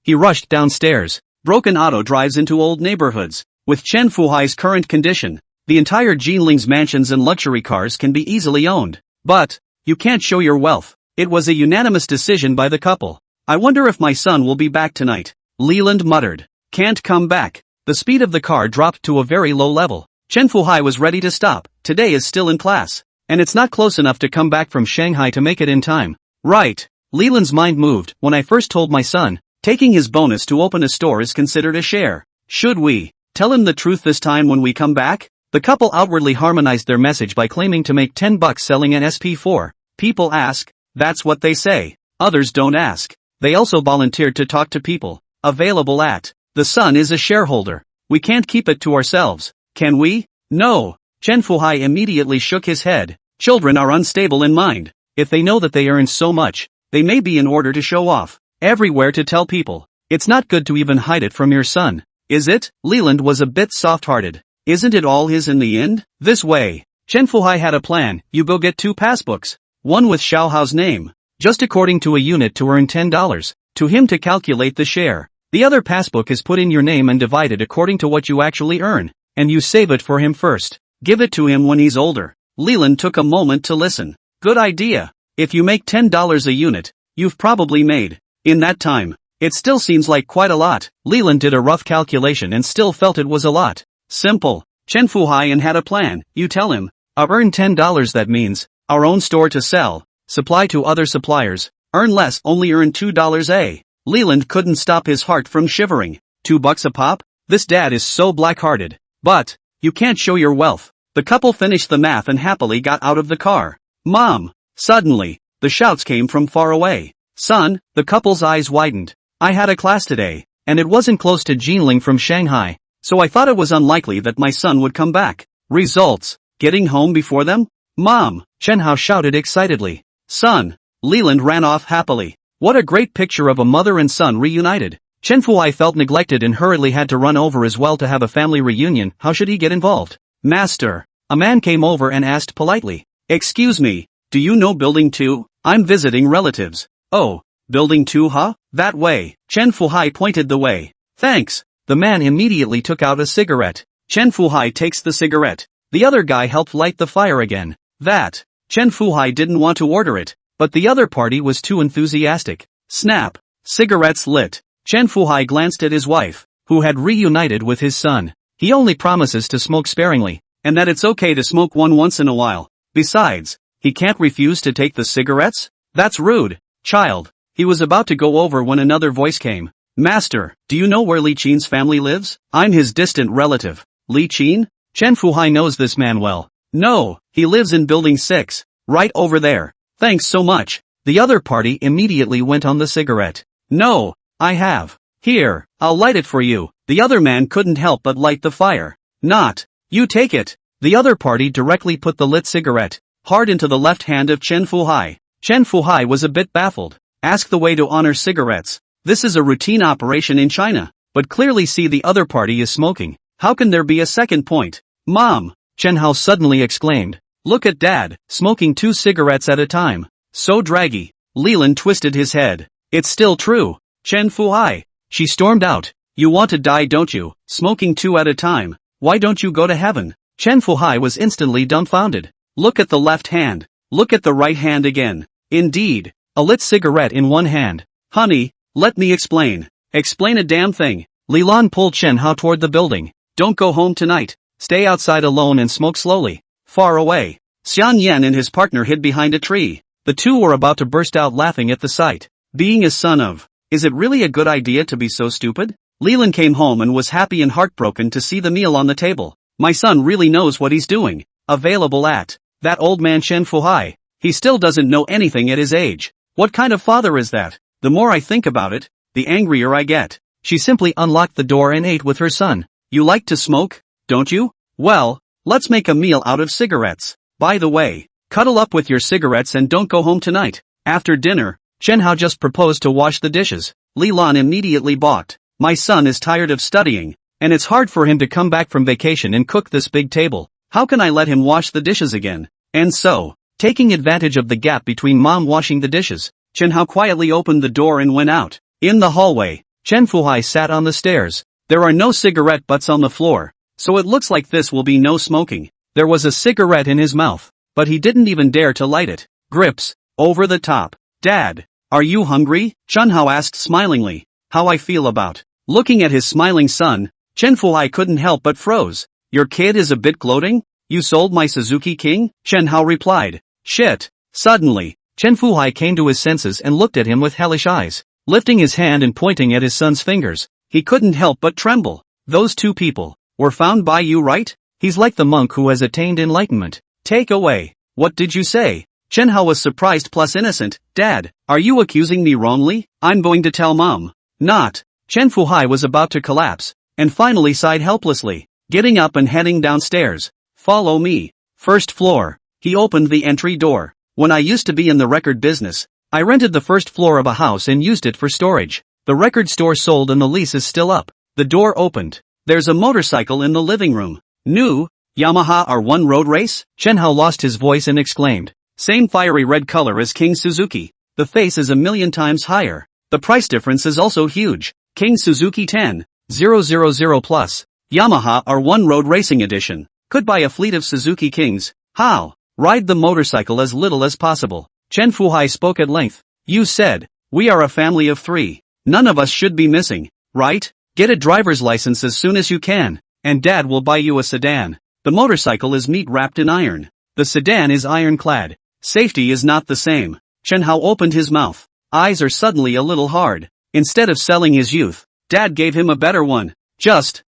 S1: He rushed downstairs. Broken auto drives into old neighborhoods. With Chen Fuhai's current condition, the entire Jinling's mansions and luxury cars can be easily owned. But, you can't show your wealth. It was a unanimous decision by the couple. I wonder if my son will be back tonight. Leland muttered. Can't come back. The speed of the car dropped to a very low level. Chen Fuhai was ready to stop. Today is still in class. And it's not close enough to come back from Shanghai to make it in time. Right. Leland's mind moved. When I first told my son, taking his bonus to open a store is considered a share. Should we tell him the truth this time when we come back? The couple outwardly harmonized their message by claiming to make $10 selling an SP4. People ask. That's what they say. Others don't ask. They also volunteered to talk to people. Available at. The son is a shareholder. We can't keep it to ourselves. Can we? No. Chen Fuhai immediately shook his head. Children are unstable in mind. If they know that they earn so much, they may be in order to show off. Everywhere to tell people. It's not good to even hide it from your son. Is it? Leland was a bit soft-hearted. Isn't it all his in the end? This way. Chen Fuhai had a plan. You go get 2 passbooks. One with Xiaohao's name. Just according to a unit to earn $10. To him to calculate the share. The other passbook is put in your name and divided according to what you actually earn. And you save it for him first. Give it to him when he's older. Leland took a moment to listen. Good idea. If you make $10 a unit, you've probably made. In that time. It still seems like quite a lot. Leland did a rough calculation and still felt it was a lot. Simple. Chen Fuhai had a plan. You tell him. I've earned $10, that means our own store to sell. Supply to other suppliers. Earn less, only earn $2 a. Leland couldn't stop his heart from shivering. $2 a pop? This dad is so black-hearted. But, you can't show your wealth. The couple finished the math and happily got out of the car. Mom! Suddenly, the shouts came from far away. Son, the couple's eyes widened. I had a class today, and it wasn't close to Jinling from Shanghai, so I thought it was unlikely that my son would come back. Results, getting home before them? Mom! Chen Hao shouted excitedly. Son! Leland ran off happily. What a great picture of a mother and son reunited. Chen Fuhai felt neglected and hurriedly had to run over as well to have a family reunion. How should he get involved? Master! A man came over and asked politely. Excuse me, do you know Building 2? I'm visiting relatives. Oh, Building 2 huh? That way. Chen Fuhai pointed the way. Thanks. The man immediately took out a cigarette. Chen Fuhai takes the cigarette. The other guy helped light the fire again. That. Chen Fuhai didn't want to order it, but the other party was too enthusiastic. Snap. Cigarettes lit. Chen Fuhai glanced at his wife, who had reunited with his son. He only promises to smoke sparingly, and that it's okay to smoke one once in a while. Besides, he can't refuse to take the cigarettes? That's rude. Child. He was about to go over when another voice came. Master, do you know where Li Qin's family lives? I'm his distant relative. Li Qin? Chen Fuhai knows this man well. No, he lives in Building 6. Right over there. Thanks so much. The other party immediately went on the cigarette. No, I have. Here, I'll light it for you. The other man couldn't help but light the fire. Not. You take it. The other party directly put the lit cigarette hard into the left hand of Chen Fuhai. Chen Fuhai was a bit baffled. Ask the way to honor cigarettes. This is a routine operation in China, but clearly see the other party is smoking. How can there be a second point? Mom! Chen Hao suddenly exclaimed. Look at Dad, smoking 2 cigarettes at a time. So draggy. Leland twisted his head. It's still true. Chen Fuhai. She stormed out. You want to die, don't you? Smoking 2 at a time. Why don't you go to heaven? Chen Fuhai was instantly dumbfounded. Look at the left hand. Look at the right hand again. Indeed. A lit cigarette in one hand. Honey, let me explain. Explain a damn thing. Lilan pulled Chen Hao toward the building. Don't go home tonight. Stay outside alone and smoke slowly. Far away. Xian Yan and his partner hid behind a tree. The two were about to burst out laughing at the sight. Being a son of. Is it really a good idea to be so stupid? Leland came home and was happy and heartbroken to see the meal on the table. My son really knows what he's doing. Available at. That old man Chen Fuhai. He still doesn't know anything at his age. What kind of father is that? The more I think about it, the angrier I get. She simply unlocked the door and ate with her son. You like to smoke, don't you? Well, Let's make a meal out of cigarettes. By the way, cuddle up with your cigarettes and don't go home tonight. After dinner, Chen Hao just proposed to wash the dishes. Li Lan immediately balked. My son is tired of studying, and it's hard for him to come back from vacation and cook this big table. How can I let him wash the dishes again? And so, taking advantage of the gap between mom washing the dishes, Chen Hao quietly opened the door and went out. In the hallway, Chen Fuhai sat on the stairs. There are no cigarette butts on the floor, so it looks like this will be no smoking. There was a cigarette in his mouth, but he didn't even dare to light it. Grips, over the top. Dad, are you hungry? Chen Hao asked smilingly. How I feel about. Looking at his smiling son, Chen Fuhai couldn't help but froze. Your kid is a bit gloating? You sold my Suzuki King? Chen Hao replied. Shit. Suddenly, Chen Fuhai came to his senses and looked at him with hellish eyes. Lifting his hand and pointing at his son's fingers, he couldn't help but tremble. Those two people were found by you, right? He's like the monk who has attained enlightenment. Take away. What did you say? Chen Hao was surprised plus innocent. Dad, are you accusing me wrongly? I'm going to tell mom. Not. Chen Fuhai was about to collapse, and finally sighed helplessly, getting up and heading downstairs. Follow me. First floor. He opened the entry door. When I used to be in the record business, I rented the first floor of a house and used it for storage. The record store sold and the lease is still up. The door opened. There's a motorcycle in the living room. New, Yamaha R1 road race? Chen Hao lost his voice and exclaimed. Same fiery red color as King Suzuki. The face is 1,000,000 times higher. The price difference is also huge. King Suzuki 10,000 plus. Yamaha R1 Road Racing Edition. Could buy a fleet of Suzuki Kings. How? Ride the motorcycle as little as possible. Chen Fuhai spoke at length. You said, we are a family of 3. None of us should be missing, right? Get a driver's license as soon as you can, and Dad will buy you a sedan. The motorcycle is meat wrapped in iron. The sedan is ironclad. Safety is not the same. Chen Hao opened his mouth. Eyes are suddenly a little hard. Instead of selling his youth, Dad gave him a better one.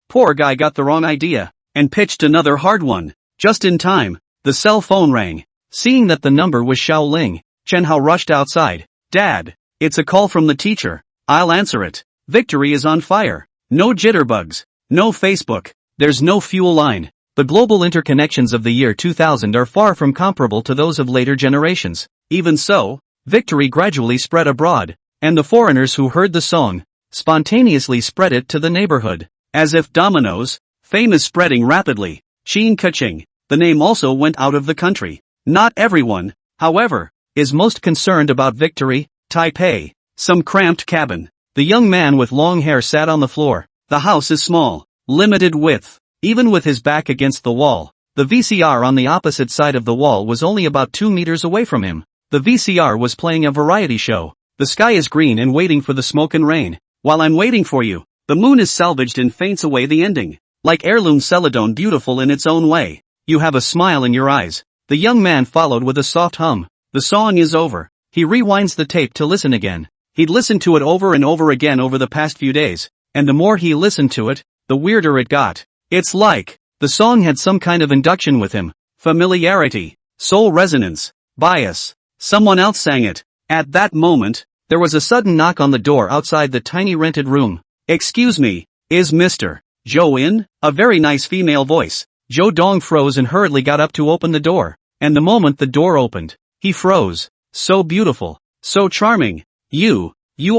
S1: Poor guy got the wrong idea, and pitched another hard one. Just in time, the cell phone rang. Seeing that the number was Xiao Ling, Chen Hao rushed outside. Dad, it's a call from the teacher. I'll answer it. Victory is on fire. No jitterbugs. No Facebook. There's no fuel line. The global interconnections of the year 2000 are far from comparable to those of later generations. Even so, victory gradually spread abroad, and the foreigners who heard the song spontaneously spread it to the neighborhood. As if dominoes, fame is spreading rapidly. Xin Kaching, the name also went out of the country. Not everyone, however, is most concerned about victory. Taipei, some cramped cabin. The young man with long hair sat on the floor. The house is small, limited width. Even with his back against the wall, the VCR on the opposite side of the wall was only about 2 meters away from him. The VCR was playing a variety show. The sky is green and waiting for the smoke and rain. While I'm waiting for you, the moon is salvaged and faints away the ending. Like heirloom celadon, beautiful in its own way. You have a smile in your eyes. The young man followed with a soft hum. The song is over. He rewinds the tape to listen again. He'd listened to it over and over again over the past few days, and the more he listened to it, the weirder it got. It's like the song had some kind of induction with him. Familiarity, soul resonance, bias. Someone else sang it. At that moment, there was a sudden knock on the door outside the tiny rented room. Excuse me, is Mr. Zhou in? A very nice female voice. Zhou Dong froze and hurriedly got up to open the door. And the moment the door opened, he froze. So beautiful. So charming. You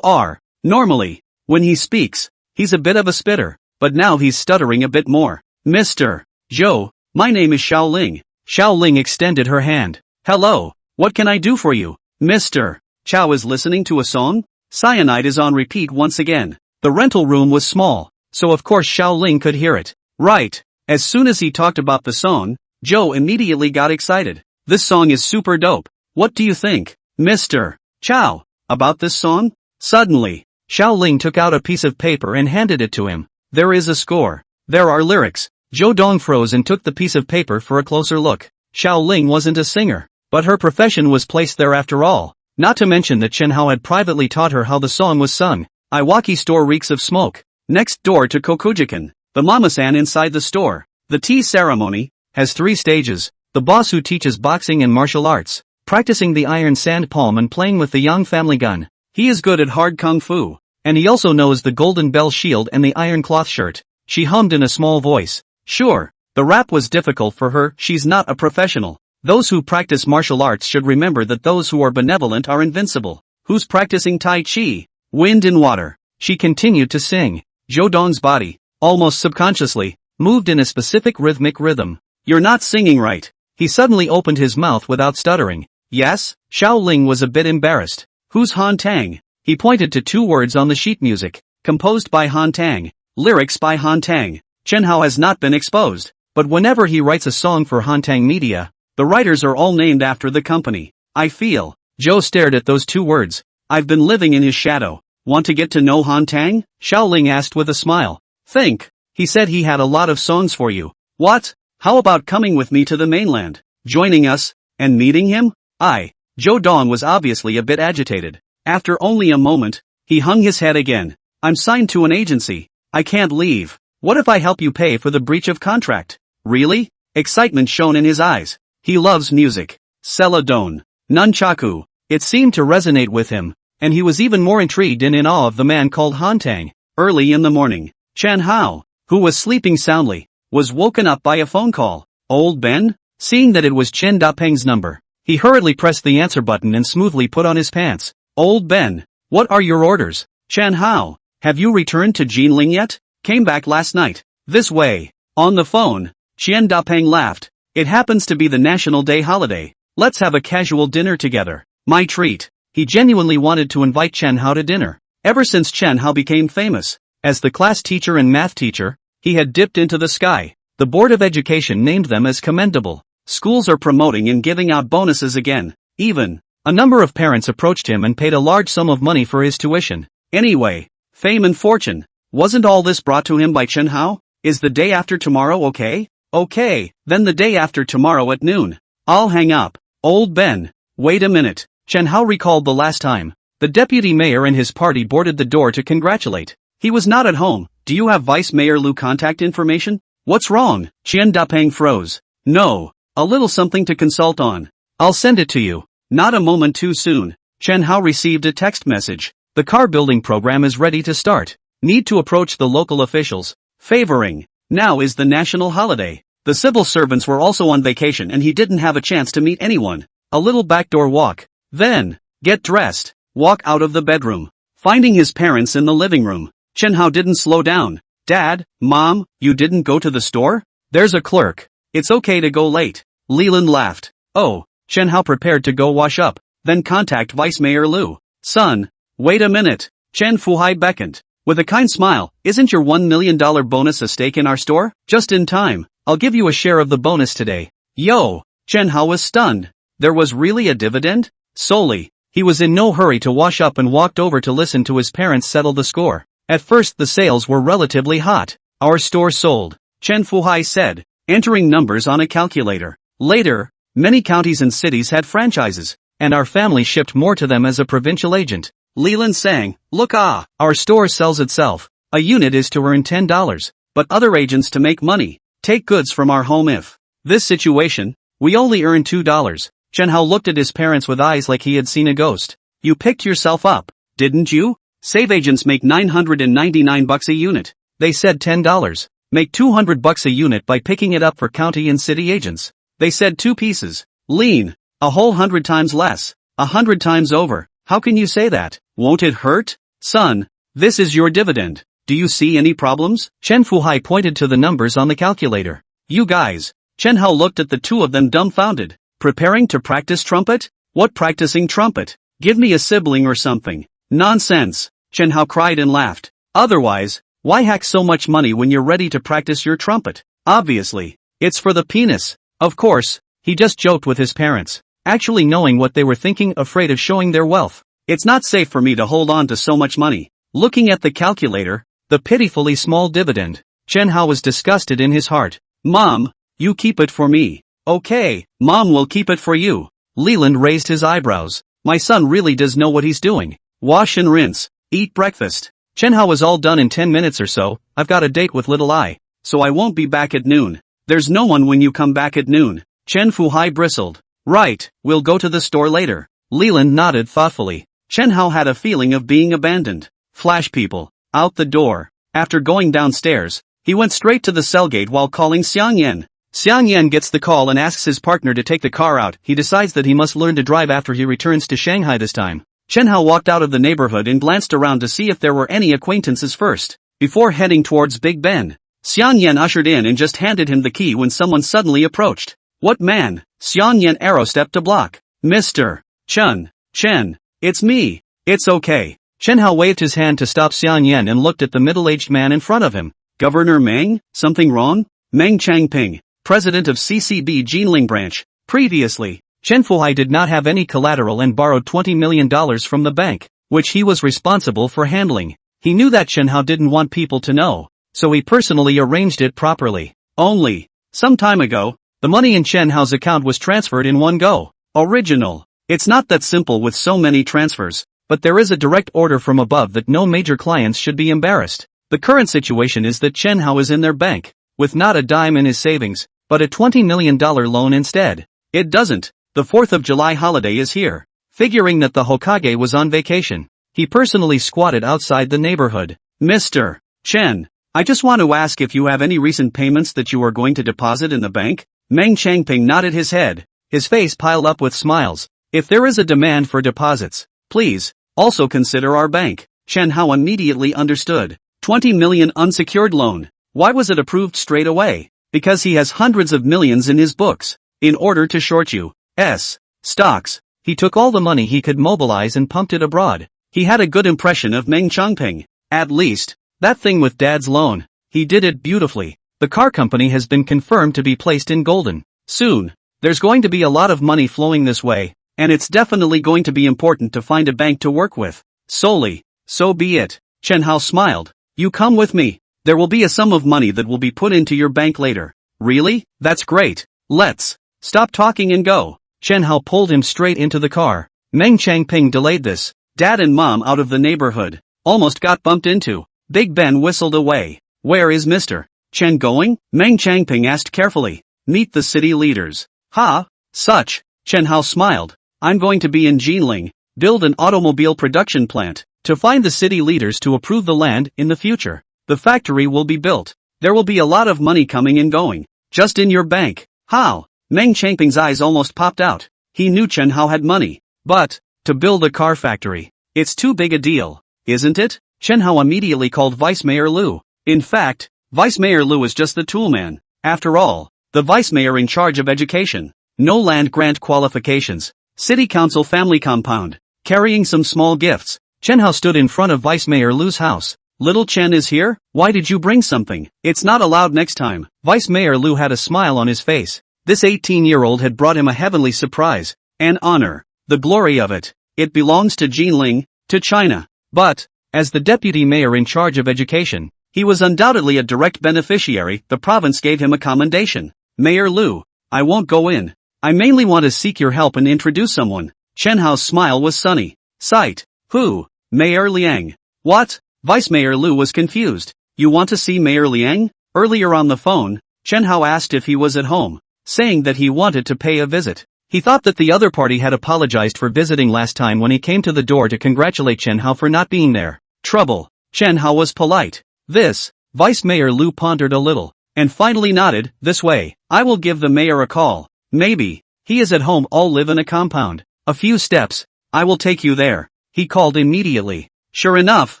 S1: are. Normally, when he speaks, he's a bit of a spitter, but now he's stuttering a bit more. Mr. Zhou, my name is Xiao Ling. Xiao Ling extended her hand. Hello, what can I do for you? Mr. Chao is listening to a song? Cyanide is on repeat once again. The rental room was small, so of course Xiao Ling could hear it. Right. As soon as he talked about the song, Zhou immediately got excited. This song is super dope. What do you think, Mr. Chao, about this song? Suddenly, Xiao Ling took out a piece of paper and handed it to him. There is a score. There are lyrics. Zhou Dong froze and took the piece of paper for a closer look. Xiao Ling wasn't a singer, but her profession was placed there after all. Not to mention that Chen Hao had privately taught her how the song was sung. Iwaki store reeks of smoke. Next door to Kokujikan, the mama-san inside the store. The tea ceremony has 3 stages. The boss who teaches boxing and martial arts, practicing the iron sand palm and playing with the Yang family gun. He is good at hard kung fu, and he also knows the golden bell shield and the iron cloth shirt. She hummed in a small voice. Sure, The rap was difficult for her, she's not a professional. Those who practice martial arts should remember that those who are benevolent are invincible. Who's practicing Tai Chi? Wind and water. She continued to sing. Zhou Dong's body, almost subconsciously, moved in a specific rhythmic rhythm. You're not singing right. He suddenly opened his mouth without stuttering. Yes? Xiao Ling was a bit embarrassed. Who's Han Tang? He pointed to 2 words on the sheet. Music, composed by Han Tang. Lyrics by Han Tang. Chen Hao has not been exposed, but whenever he writes a song for Han Tang Media, the writers are all named after the company. I feel. Zhou stared at those 2 words. I've been living in his shadow. Want to get to know Han Tang? Xiao Ling asked with a smile. Think. He said he had a lot of songs for you. What? How about coming with me to the mainland, joining us, and meeting him? Zhou Dong was obviously a bit agitated. After only a moment, he hung his head again. I'm signed to an agency. I can't leave. What if I help you pay for the breach of contract? Really? Excitement shone in his eyes. He loves music. Celadon. Nunchaku. It seemed to resonate with him, and he was even more intrigued and in awe of the man called Han Tang. Early in the morning, Chen Hao, who was sleeping soundly, was woken up by a phone call. Old Ben? Seeing that it was Chen Dapeng's number, he hurriedly pressed the answer button and smoothly put on his pants. Old Ben, what are your orders? Chen Hao, have you returned to Jinling yet? Came back last night. This way. On the phone, Chen Dapeng laughed. It happens to be the National Day holiday. Let's have a casual dinner together. My treat. He genuinely wanted to invite Chen Hao to dinner. Ever since Chen Hao became famous as the class teacher and math teacher, he had dipped into the sky. The Board of Education named them as commendable. Schools are promoting and giving out bonuses again. Even, a number of parents approached him and paid a large sum of money for his tuition. Anyway, fame and fortune. Wasn't all this brought to him by Chen Hao? Is the day after tomorrow okay? Okay, then the day after tomorrow at noon. I'll hang up. Old Ben. Wait a minute. Chen Hao recalled the last time. The deputy mayor and his party boarded the door to congratulate. He was not at home. Do you have Vice Mayor Lu contact information? What's wrong? Chen Dapeng froze. No. A little something to consult on. I'll send it to you. Not a moment too soon. Chen Hao received a text message. The car building program is ready to start. Need to approach the local officials. Favoring. Now is the national holiday. The civil servants were also on vacation and he didn't have a chance to meet anyone. A little backdoor walk. Then, get dressed. Walk out of the bedroom. Finding his parents in the living room. Chen Hao didn't slow down. Dad, Mom, you didn't go to the store? There's a clerk. It's okay to go late. Leland laughed. Oh, Chen Hao prepared to go wash up, then contact Vice Mayor Lu. Son, wait a minute. Chen Fuhai beckoned. With a kind smile, isn't your $1 million bonus a stake in our store? Just in time. I'll give you a share of the bonus today. Yo! Chen Hao was stunned. There was really a dividend? Solely. He was in no hurry to wash up and walked over to listen to his parents settle the score. At first the sales were relatively hot. Our store sold, Chen Fuhai said, entering numbers on a calculator. Later, many counties and cities had franchises, and our family shipped more to them as a provincial agent. Leland sang, look our store sells itself. A unit is to earn $10, but other agents to make money. Take goods from our home if. This situation, we only earn $2. Chen Hao looked at his parents with eyes like he had seen a ghost. You picked yourself up, didn't you? Save agents make $999 a unit. They said $10. Make $200 a unit by picking it up for county and city agents. They said 2 pieces. Lean. A whole 100 times less. 100 times over. How can you say that? Won't it hurt? Son, this is your dividend. Do you see any problems? Chen Fuhai pointed to the numbers on the calculator. You guys. Chen Hao looked at the 2 of them dumbfounded. Preparing to practice trumpet? What practicing trumpet? Give me a sibling or something. Nonsense. Chen Hao cried and laughed. Otherwise, why hack so much money when you're ready to practice your trumpet? Obviously, it's for the penis. Of course, he just joked with his parents, actually knowing what they were thinking, afraid of showing their wealth. It's not safe for me to hold on to so much money. Looking at the calculator, the pitifully small dividend, Chen Hao was disgusted in his heart. Mom, you keep it for me. Okay, Mom will keep it for you. Leland raised his eyebrows. My son really does know what he's doing. Wash and rinse. Eat breakfast. Chen Hao was all done in 10 minutes or so. I've got a date with Little I, so I won't be back at noon. There's no one when you come back at noon. Chen Fuhai bristled. Right, we'll go to the store later. Leland nodded thoughtfully. Chen Hao had a feeling of being abandoned. Flash people. Out the door. After going downstairs, He went straight to the cell gate while calling Xiang Yan. Xiang Yan gets the call and asks his partner to take the car out. He decides that he must learn to drive after he returns to Shanghai this time. Chen Hao walked out of the neighborhood and glanced around to see if there were any acquaintances first, before heading towards Big Ben. Xiang Yan ushered in and just handed him the key when someone suddenly approached. What man? Xiang Yan arrow-stepped to block. Mr. Chen, it's me. It's okay. Chen Hao waved his hand to stop Xiang Yan and looked at the middle-aged man in front of him. Governor Meng? Something wrong? Meng Changping, president of CCB Jinling branch. Previously, Chen Fuhai did not have any collateral and borrowed $20 million from the bank, which he was responsible for handling. He knew that Chen Hao didn't want people to know, so he personally arranged it properly. Only, some time ago, the money in Chen Hao's account was transferred in one go. Original. It's not that simple with so many transfers, but there is a direct order from above that no major clients should be embarrassed. The current situation is that Chen Hao is in their bank, with not a dime in his savings, but a $20 million loan instead. It doesn't. The 4th of July holiday is here. Figuring that the Hokage was on vacation, he personally squatted outside the neighborhood. Mr. Chen, I just want to ask if you have any recent payments that you are going to deposit in the bank? Meng Changping nodded his head, his face piled up with smiles. If there is a demand for deposits, please, also consider our bank. Chen Hao immediately understood. 20 million unsecured loan. Why was it approved straight away? Because he has hundreds of millions in his books. In order to short U.S. stocks, he took all the money he could mobilize and pumped it abroad. He had a good impression of Meng Changping. At least, that thing with Dad's loan, he did it beautifully. The car company has been confirmed to be placed in golden. Soon, there's going to be a lot of money flowing this way, and it's definitely going to be important to find a bank to work with. Solely, so be it. Chen Hao smiled. You come with me. There will be a sum of money that will be put into your bank later. Really? That's great. Let's stop talking and go. Chen Hao pulled him straight into the car. Meng Changping delayed this. Dad and Mom out of the neighborhood. Almost got bumped into. Big Ben whistled away. Where is Mr. Chen going? Meng Changping asked carefully. Meet the city leaders. Ha? Such. Chen Hao smiled. I'm going to be in Jinling, build an automobile production plant, to find the city leaders to approve the land in the future. The factory will be built. There will be a lot of money coming and going. Just in your bank. How? Meng Changping's eyes almost popped out. He knew Chen Hao had money. But, to build a car factory, it's too big a deal, isn't it? Chen Hao immediately called Vice Mayor Liu. In fact, Vice Mayor Liu is just the toolman. After all, the Vice Mayor in charge of education. No land grant qualifications. City Council family compound. Carrying some small gifts. Chen Hao stood in front of Vice Mayor Liu's house. Little Chen is here? Why did you bring something? It's not allowed next time. Vice Mayor Liu had a smile on his face. This 18-year-old had brought him a heavenly surprise. An honor. The glory of it. It belongs to Jinling, to China. But, as the deputy mayor in charge of education, he was undoubtedly a direct beneficiary. The province gave him a commendation. Mayor Liu, I won't go in. I mainly want to seek your help and introduce someone. Chen Hao's smile was sunny. Sight. Who? Mayor Liang. What? Vice Mayor Liu was confused. You want to see Mayor Liang? Earlier on the phone, Chen Hao asked if he was at home, saying that he wanted to pay a visit. He thought that the other party had apologized for visiting last time when he came to the door to congratulate Chen Hao for not being there. Trouble. Chen Hao was polite. This. Vice Mayor Liu pondered a little, and finally nodded. This way. I will give the mayor a call. Maybe. He is at home. All live in a compound. A few steps. I will take you there. He called immediately. Sure enough,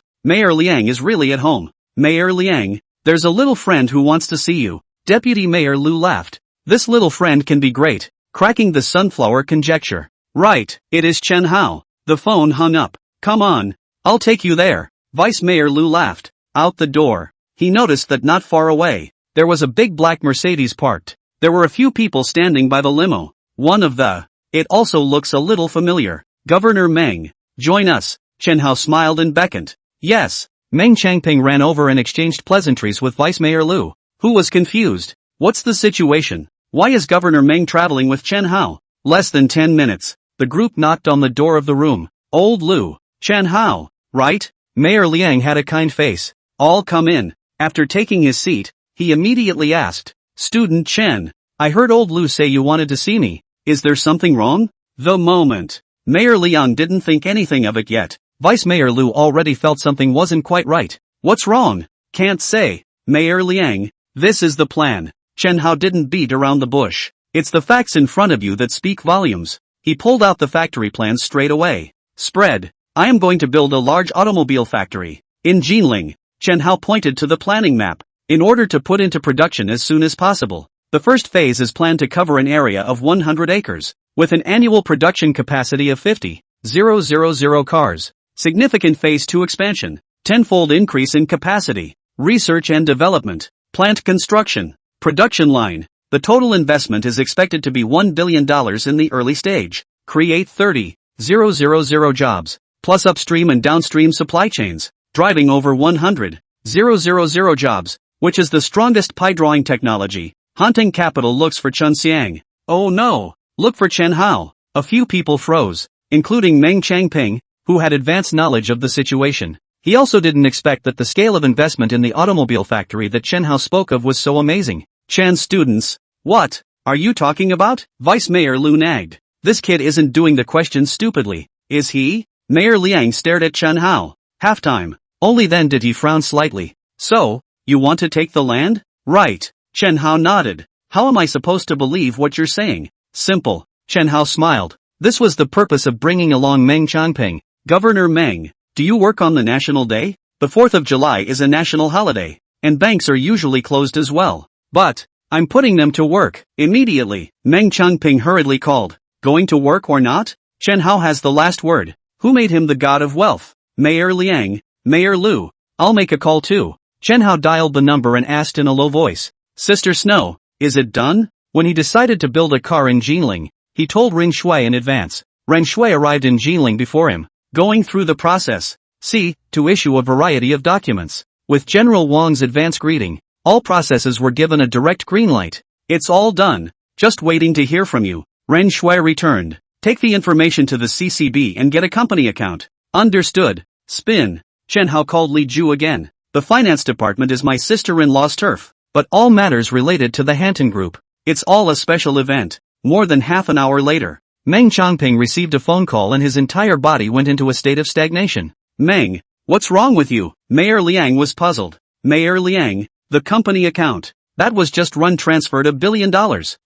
S1: Mayor Liang is really at home. Mayor Liang, there's a little friend who wants to see you. Deputy Mayor Liu laughed. This little friend can be great. Cracking the sunflower conjecture. Right, it is Chen Hao. The phone hung up. Come on. I'll take you there. Vice Mayor Liu laughed. Out the door. He noticed that not far away, there was a big black Mercedes parked. There were a few people standing by the limo. One of the. It also looks a little familiar. Governor Meng. Join us. Chen Hao smiled and beckoned. Yes. Meng Changping ran over and exchanged pleasantries with Vice Mayor Liu, who was confused. What's the situation? Why is Governor Meng traveling with Chen Hao? Less than 10 minutes. The group knocked on the door of the room. Old Liu. Chen Hao. Right? Mayor Liang had a kind face. All come in. After taking his seat, he immediately asked. Student Chen. I heard old Liu say you wanted to see me. Is there something wrong? The moment. Mayor Liang didn't think anything of it yet. Vice Mayor Liu already felt something wasn't quite right. What's wrong? Can't say. Mayor Liang, this is the plan. Chen Hao didn't beat around the bush. It's the facts in front of you that speak volumes. He pulled out the factory plans straight away. Spread. I am going to build a large automobile factory. In Jinling, Chen Hao pointed to the planning map. In order to put into production as soon as possible. The first phase is planned to cover an area of 100 acres, with an annual production capacity of 50,000 cars. Significant phase 2 expansion, tenfold increase in capacity, research and development, plant construction, production line. The total investment is expected to be $1 billion in the early stage. Create 30,000 jobs, plus upstream and downstream supply chains, driving over 100,000 jobs, which is the strongest pie drawing technology. Hunting capital looks for Chun Xiang. Oh no, look for Chen Hao. A few people froze, including Meng Changping, who had advanced knowledge of the situation. He also didn't expect that the scale of investment in the automobile factory that Chen Hao spoke of was so amazing. Chen's students. What are you talking about? Vice Mayor Lu nagged. This kid isn't doing the questions stupidly, is he? Mayor Liang stared at Chen Hao. Halftime. Only then did he frown slightly. So, you want to take the land? Right. Chen Hao nodded. How am I supposed to believe what you're saying? Simple. Chen Hao smiled. This was the purpose of bringing along Meng Changping. Governor Meng, do you work on the National Day? The 4th of July is a national holiday, and banks are usually closed as well. But, I'm putting them to work, immediately. Meng Changping hurriedly called. Going to work or not? Chen Hao has the last word. Who made him the god of wealth? Mayor Liang, Mayor Lu. I'll make a call too. Chen Hao dialed the number and asked in a low voice. Sister Snow, is it done? When he decided to build a car in Jinling, he told Ring Shui in advance. Ren Shui arrived in Jinling before him, going through the process. To issue a variety of documents. With General Wang's advance greeting, all processes were given a direct green light. It's all done. Just waiting to hear from you. Ren Shui returned. Take the information to the CCB and get a company account. Understood. Spin. Chen Hao called Li Ju again. The finance department is my sister-in-law's turf. But all matters related to the Hanton Group. It's all a special event. More than half an hour later, Meng Changping received a phone call and his entire body went into a state of stagnation. Meng, what's wrong with you? Mayor Liang was puzzled. Mayor Liang, the company account. That was just transferred $1 billion.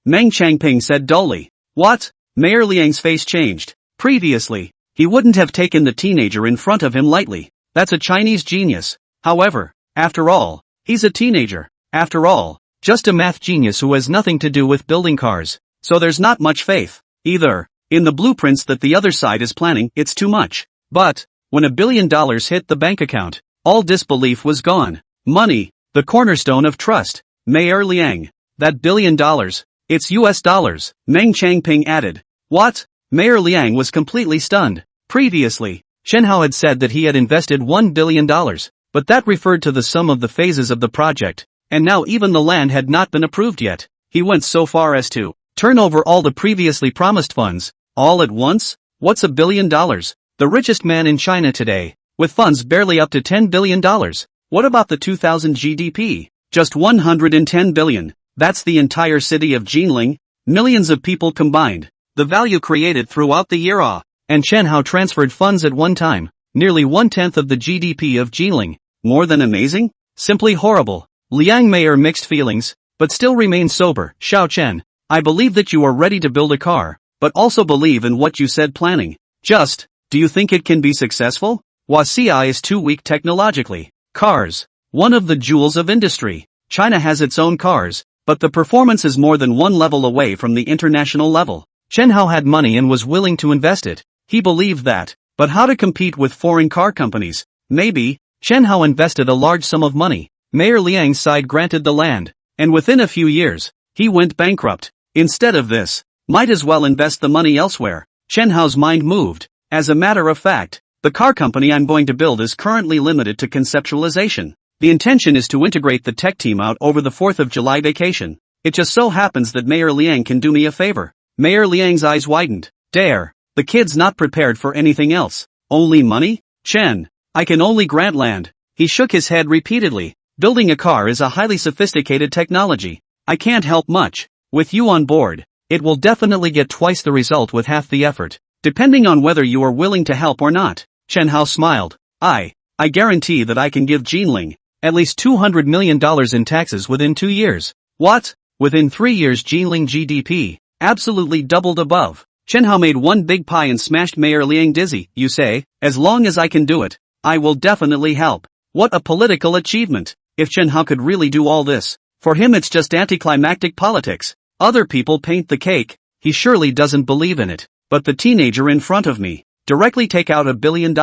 S1: Meng Changping said dully. What? Mayor Liang's face changed. Previously, he wouldn't have taken the teenager in front of him lightly. That's a Chinese genius. However, after all, he's a teenager. After all, just a math genius who has nothing to do with building cars. So there's not much faith, either, in the blueprints that the other side is planning. It's too much. But, when $1 billion hit the bank account, all disbelief was gone. Money, the cornerstone of trust. Mayor Liang, that $1 billion, it's US dollars. Meng Changping added. What? Mayor Liang was completely stunned. Previously, Chen Hao had said that he had invested $1 billion, but that referred to the sum of the phases of the project. And now even the land had not been approved yet. He went so far as to turn over all the previously promised funds, all at once? What's $1 billion? The richest man in China today, with funds barely up to $10 billion. What about the 2000 GDP? Just 110 billion. That's the entire city of Jinling. Millions of people combined. The value created throughout the year. And Chen Hao transferred funds at one time. Nearly 1/10 of the GDP of Jinling. More than amazing? Simply horrible. Liang Mayor mixed feelings, but still remained sober. Xiao Chen, I believe that you are ready to build a car, but also believe in what you said planning. Do you think it can be successful? WACI is too weak technologically. Cars. One of the jewels of industry. China has its own cars, but the performance is more than one level away from the international level. Chen Hao had money and was willing to invest it. He believed that. But how to compete with foreign car companies? Maybe. Chen Hao invested a large sum of money. Mayor Liang's side granted the land, and within a few years, he went bankrupt. Instead of this, might as well invest the money elsewhere. Chen Hao's mind moved. As a matter of fact, the car company I'm going to build is currently limited to conceptualization. The intention is to integrate the tech team out over the 4th of July vacation. It just so happens that Mayor Liang can do me a favor. Mayor Liang's eyes widened. Dare. The kid's not prepared for anything else. Only money? Chen, I can only grant land. He shook his head repeatedly. Building a car is a highly sophisticated technology. I can't help much. With you on board, it will definitely get twice the result with half the effort, depending on whether you are willing to help or not. Chen Hao smiled. I guarantee that I can give Jinling At least $200 million in taxes within 2 years. What? Within 3 years Jinling GDP absolutely doubled above. Chen Hao made one big pie and smashed Mayor Liang dizzy, you say? As long as I can do it, I will definitely help. What a political achievement. If Chen Hao could really do all this, for him it's just anticlimactic politics. Other people paint the cake, he surely doesn't believe in it. But the teenager in front of me, directly take out $1 billion.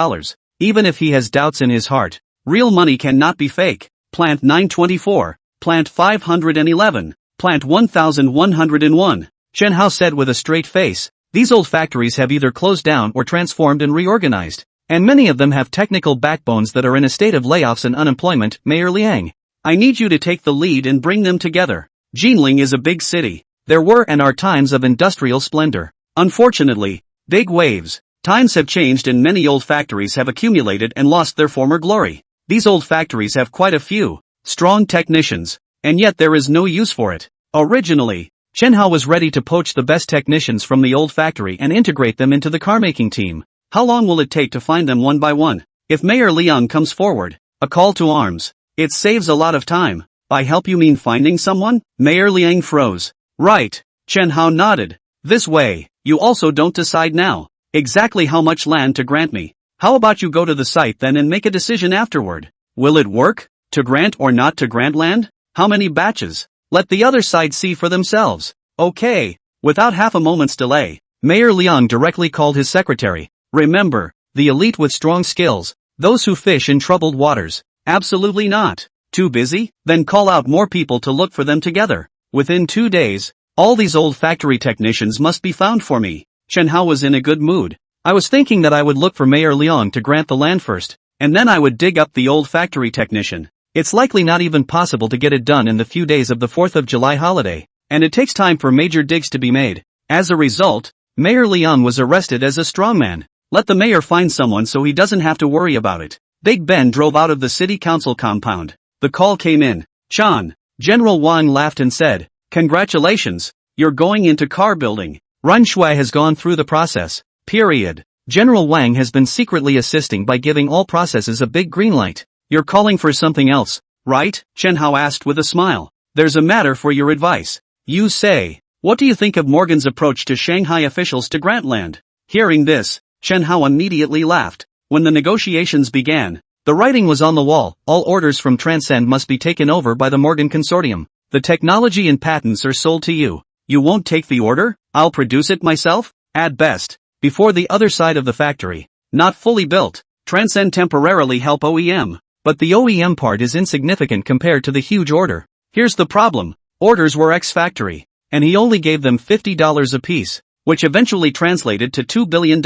S1: Even if he has doubts in his heart, real money cannot be fake. Plant 924, plant 511, plant 1101. Chen Hao said with a straight face, these old factories have either closed down or transformed and reorganized. And many of them have technical backbones that are in a state of layoffs and unemployment. Mayor Liang, I need you to take the lead and bring them together. Jinling is a big city. There were and are times of industrial splendor. Unfortunately, big waves. Times have changed and many old factories have accumulated and lost their former glory. These old factories have quite a few strong technicians, and yet there is no use for it. Originally, Chen Hao was ready to poach the best technicians from the old factory and integrate them into the car-making team. How long will it take to find them one by one? If Mayor Liang comes forward, a call to arms. It saves a lot of time. By help you mean finding someone? Mayor Liang froze. Right. Chen Hao nodded. This way, you also don't decide now exactly how much land to grant me. How about you go to the site then and make a decision afterward? Will it work? To grant or not to grant land? How many batches? Let the other side see for themselves. Okay. Without half a moment's delay, Mayor Liang directly called his secretary. Remember, the elite with strong skills, those who fish in troubled waters. Absolutely not. Too busy? Then call out more people to look for them together. Within 2 days, all these old factory technicians must be found for me. Chen Hao was in a good mood. I was thinking that I would look for Mayor Liang to grant the land first, and then I would dig up the old factory technician. It's likely not even possible to get it done in the few days of the 4th of July holiday, and it takes time for major digs to be made. As a result, Mayor Liang was arrested as a strongman. Let the mayor find someone so he doesn't have to worry about it. Big Ben drove out of the city council compound. The call came in. Chan. General Wang laughed and said, congratulations, you're going into car building. Ren Shui has gone through the process. Period. General Wang has been secretly assisting by giving all processes a big green light. You're calling for something else, right? Chen Hao asked with a smile. There's a matter for your advice. You say. What do you think of Morgan's approach to Shanghai officials to grant land? Hearing this, Chen Hao immediately laughed. When the negotiations began, the writing was on the wall. All orders from Transcend must be taken over by the Morgan Consortium. The technology and patents are sold to you. You won't take the order? I'll produce it myself? At best. Before the other side of the factory. Not fully built. Transcend temporarily help OEM. But the OEM part is insignificant compared to the huge order. Here's the problem. Orders were ex-factory. And he only gave them $50 apiece, which eventually translated to $2 billion.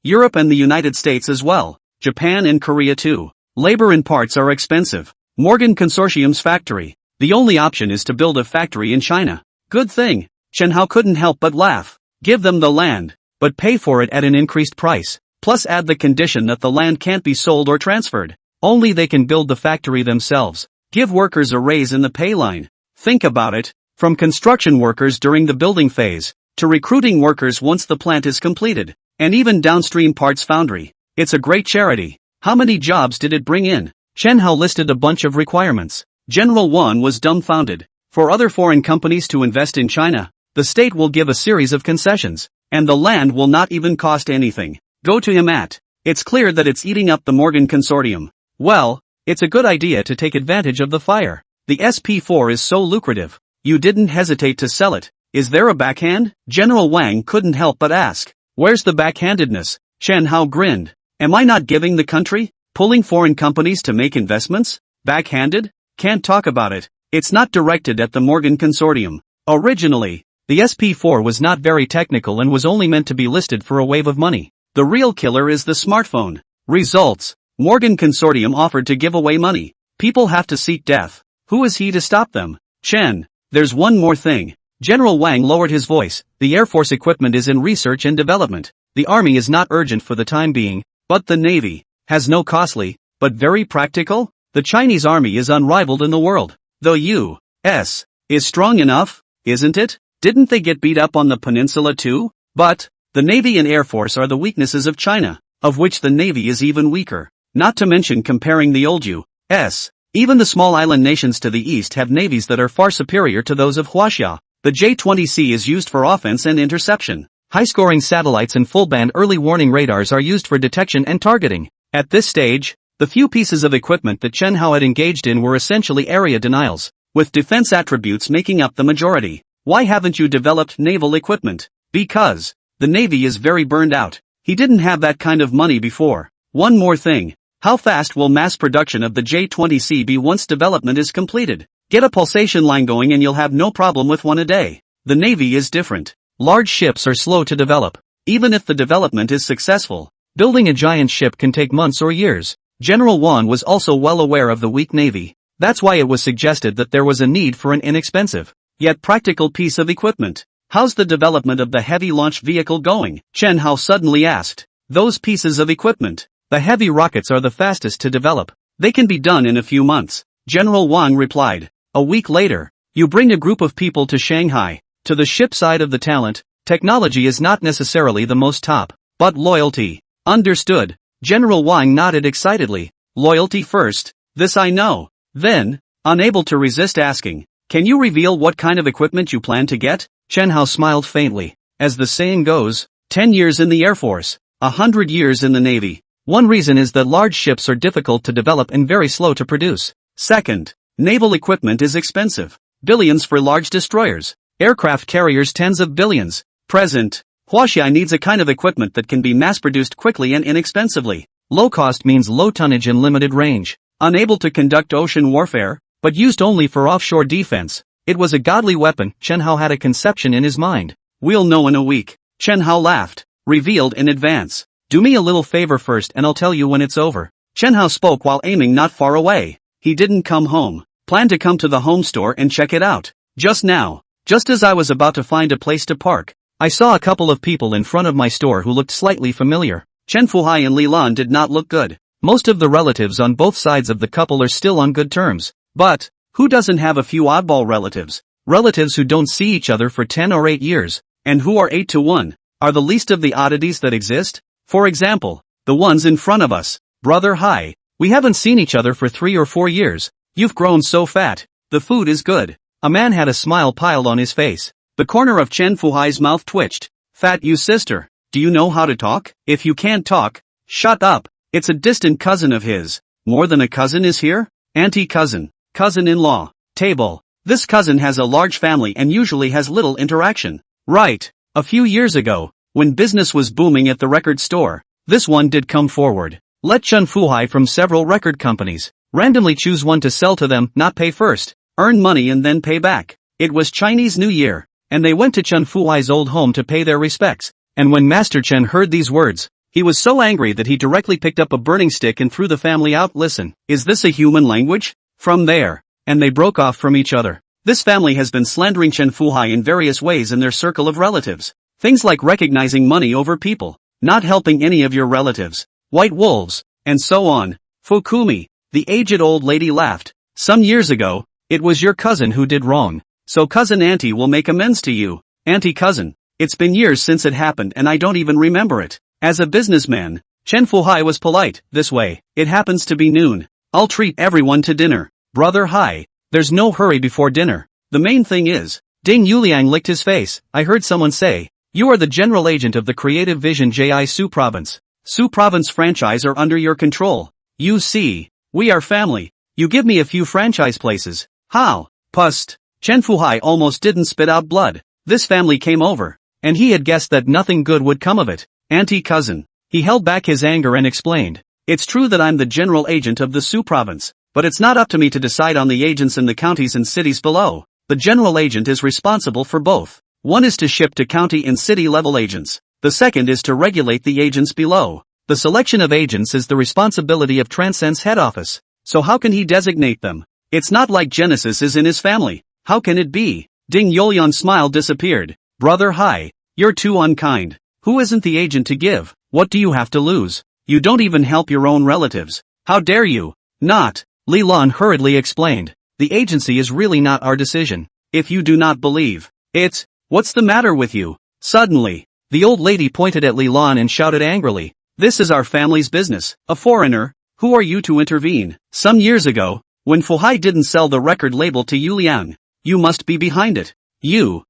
S1: Europe and the United States as well. Japan and Korea too. Labor and parts are expensive. Morgan Consortium's factory. The only option is to build a factory in China. Good thing. Chen Hao couldn't help but laugh. Give them the land, but pay for it at an increased price. Plus add the condition that the land can't be sold or transferred. Only they can build the factory themselves. Give workers a raise in the pay line. Think about it. From construction workers during the building phase, to recruiting workers once the plant is completed, and even downstream parts foundry. It's a great charity. How many jobs did it bring in? Chen Hao listed a bunch of requirements. General Wan was dumbfounded. For other foreign companies to invest in China, the state will give a series of concessions, and the land will not even cost anything. Go to him at. It's clear that it's eating up the Morgan Consortium. Well, it's a good idea to take advantage of the fire. The SP4 is so lucrative. You didn't hesitate to sell it. Is there a backhand? General Wang couldn't help but ask. Where's the backhandedness? Chen Hao grinned. Am I not giving the country? Pulling foreign companies to make investments? Backhanded? Can't talk about it. It's not directed at the Morgan Consortium. Originally, the SP4 was not very technical and was only meant to be listed for a wave of money. The real killer is the smartphone. Results. Morgan Consortium offered to give away money. People have to seek death. Who is he to stop them? Chen. There's one more thing. General Wang lowered his voice. The Air Force equipment is in research and development. The Army is not urgent for the time being, but the Navy has no costly, but very practical. The Chinese Army is unrivaled in the world. The U.S. is strong enough, isn't it? Didn't they get beat up on the peninsula too? But the Navy and Air Force are the weaknesses of China, of which the Navy is even weaker. Not to mention comparing the old U.S. Even the small island nations to the east have navies that are far superior to those of Huaxia. The J-20C is used for offense and interception. High-scoring satellites and full-band early warning radars are used for detection and targeting. At this stage, the few pieces of equipment that Chen Hao had engaged in were essentially area denials, with defense attributes making up the majority. Why haven't you developed naval equipment? Because the Navy is very burned out. He didn't have that kind of money before. One more thing. How fast will mass production of the J-20C be once development is completed? Get a pulsation line going and you'll have no problem with one a day. The Navy is different. Large ships are slow to develop. Even if the development is successful, building a giant ship can take months or years. General Wang was also well aware of the weak Navy. That's why it was suggested that there was a need for an inexpensive, yet practical piece of equipment. How's the development of the heavy launch vehicle going? Chen Hao suddenly asked. Those pieces of equipment. The heavy rockets are the fastest to develop. They can be done in a few months. General Wang replied. A week later, you bring a group of people to Shanghai. To the ship side of the talent, technology is not necessarily the most top, but loyalty. Understood. General Wang nodded excitedly. Loyalty first, this I know. Then, unable to resist asking, can you reveal what kind of equipment you plan to get? Chen Hao smiled faintly. As the saying goes, 10 years in the Air Force, 100 years in the Navy. One reason is that large ships are difficult to develop and very slow to produce. Second, naval equipment is expensive. Billions for large destroyers. Aircraft carriers tens of billions. Present. Huaxia needs a kind of equipment that can be mass-produced quickly and inexpensively. Low cost means low tonnage and limited range. Unable to conduct ocean warfare, but used only for offshore defense. It was a godly weapon. Chen Hao had a conception in his mind. We'll know in a week. Chen Hao laughed. Revealed in advance. Do me a little favor first and I'll tell you when it's over. Chen Hao spoke while aiming not far away. He didn't come home. Planned to come to the home store and check it out. Just now, just as I was about to find a place to park, I saw a couple of people in front of my store who looked slightly familiar. Chen Fuhai and Li Lan did not look good. Most of the relatives on both sides of the couple are still on good terms. But, who doesn't have a few oddball relatives? Relatives who don't see each other for 10 or 8 years, and who are 8 to 1, are the least of the oddities that exist? For example, the ones in front of us. Brother hi, we haven't seen each other for 3 or 4 years. You've grown so fat. The food is good. A man had a smile piled on his face. The corner of Chen Fuhai's mouth twitched. Fat you sister. Do you know how to talk? If you can't talk, shut up. It's a distant cousin of his. More than a cousin is here? Auntie cousin. Cousin-in-law. Table. This cousin has a large family and usually has little interaction. Right. A few years ago, when business was booming at the record store, this one did come forward. Let Chen Fuhai from several record companies. Randomly choose one to sell to them, not pay first. Earn money and then pay back. It was Chinese New Year, and they went to Chen Fuhai's old home to pay their respects. And when Master Chen heard these words, he was so angry that he directly picked up a burning stick and threw the family out. Listen, is this a human language? From there, and they broke off from each other. This family has been slandering Chen Fuhai in various ways in their circle of relatives. Things like recognizing money over people, not helping any of your relatives, white wolves, and so on. Fukumi, the aged old lady laughed. Some years ago, it was your cousin who did wrong. So cousin auntie will make amends to you. Auntie cousin, it's been years since it happened and I don't even remember it. As a businessman, Chen Fuhai was polite. This way, it happens to be noon. I'll treat everyone to dinner. Brother hi, there's no hurry before dinner. The main thing is, Ding Yuliang licked his face. I heard someone say, you are the general agent of the Creative Vision Ji Su Province. Su Province franchise are under your control. You see, we are family. You give me a few franchise places. How? Pust. Chen Fuhai almost didn't spit out blood. This family came over, and he had guessed that nothing good would come of it. Auntie cousin. He held back his anger and explained. It's true that I'm the general agent of the Su Province, but it's not up to me to decide on the agents in the counties and cities below. The general agent is responsible for both. One is to ship to county and city level agents. The second is to regulate the agents below. The selection of agents is the responsibility of Transcend's head office. So how can he designate them? It's not like Genesis is in his family. How can it be? Ding Yuliang's smile disappeared. Brother hi, you're too unkind. Who isn't the agent to give? What do you have to lose? You don't even help your own relatives. How dare you? Not. Li Lan hurriedly explained. The agency is really not our decision. If you do not believe it, what's the matter with you? Suddenly, the old lady pointed at Li Lan and shouted angrily. This is our family's business. A foreigner, who are you to intervene? Some years ago, When Fuhai didn't sell the record label to Yuliang, you must be behind it. You,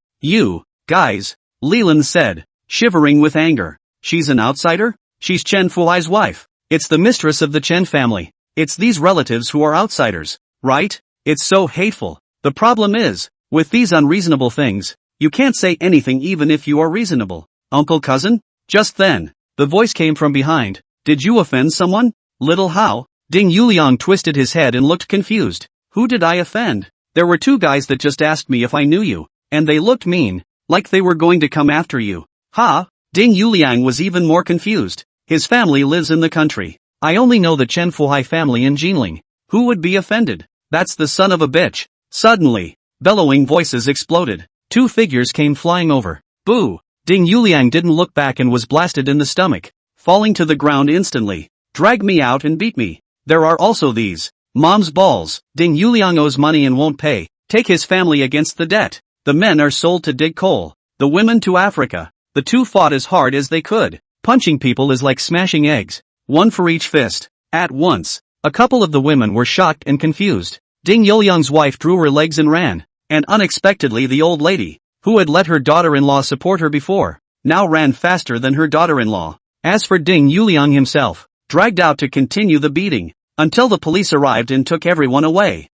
S1: guys, Leland said, shivering with anger. She's an outsider? She's Chen Fuhai's wife. It's the mistress of the Chen family. It's these relatives who are outsiders, right? It's so hateful. The problem is, with these unreasonable things, you can't say anything even if you are reasonable. Uncle cousin? Just then, the voice came from behind. Did you offend someone? Little Hao? Ding Yuliang twisted his head and looked confused. Who did I offend? There were two guys that just asked me if I knew you, and they looked mean, like they were going to come after you. Ha? Ding Yuliang was even more confused. His family lives in the country. I only know the Chen Fuhai family in Jinling. Who would be offended? That's the son of a bitch. Suddenly, bellowing voices exploded. Two figures came flying over. Boo! Ding Yuliang didn't look back and was blasted in the stomach, falling to the ground instantly. Drag me out and beat me. There are also these. Mom's balls. Ding Yuliang owes money and won't pay. Take his family against the debt. The men are sold to dig coal. The women to Africa. The two fought as hard as they could. Punching people is like smashing eggs. One for each fist. At once. A couple of the women were shocked and confused. Ding Yuliang's wife drew her legs and ran. And unexpectedly the old lady, who had let her daughter-in-law support her before, now ran faster than her daughter-in-law. As for Ding Yuliang himself, dragged out to continue the beating, until the police arrived and took everyone away.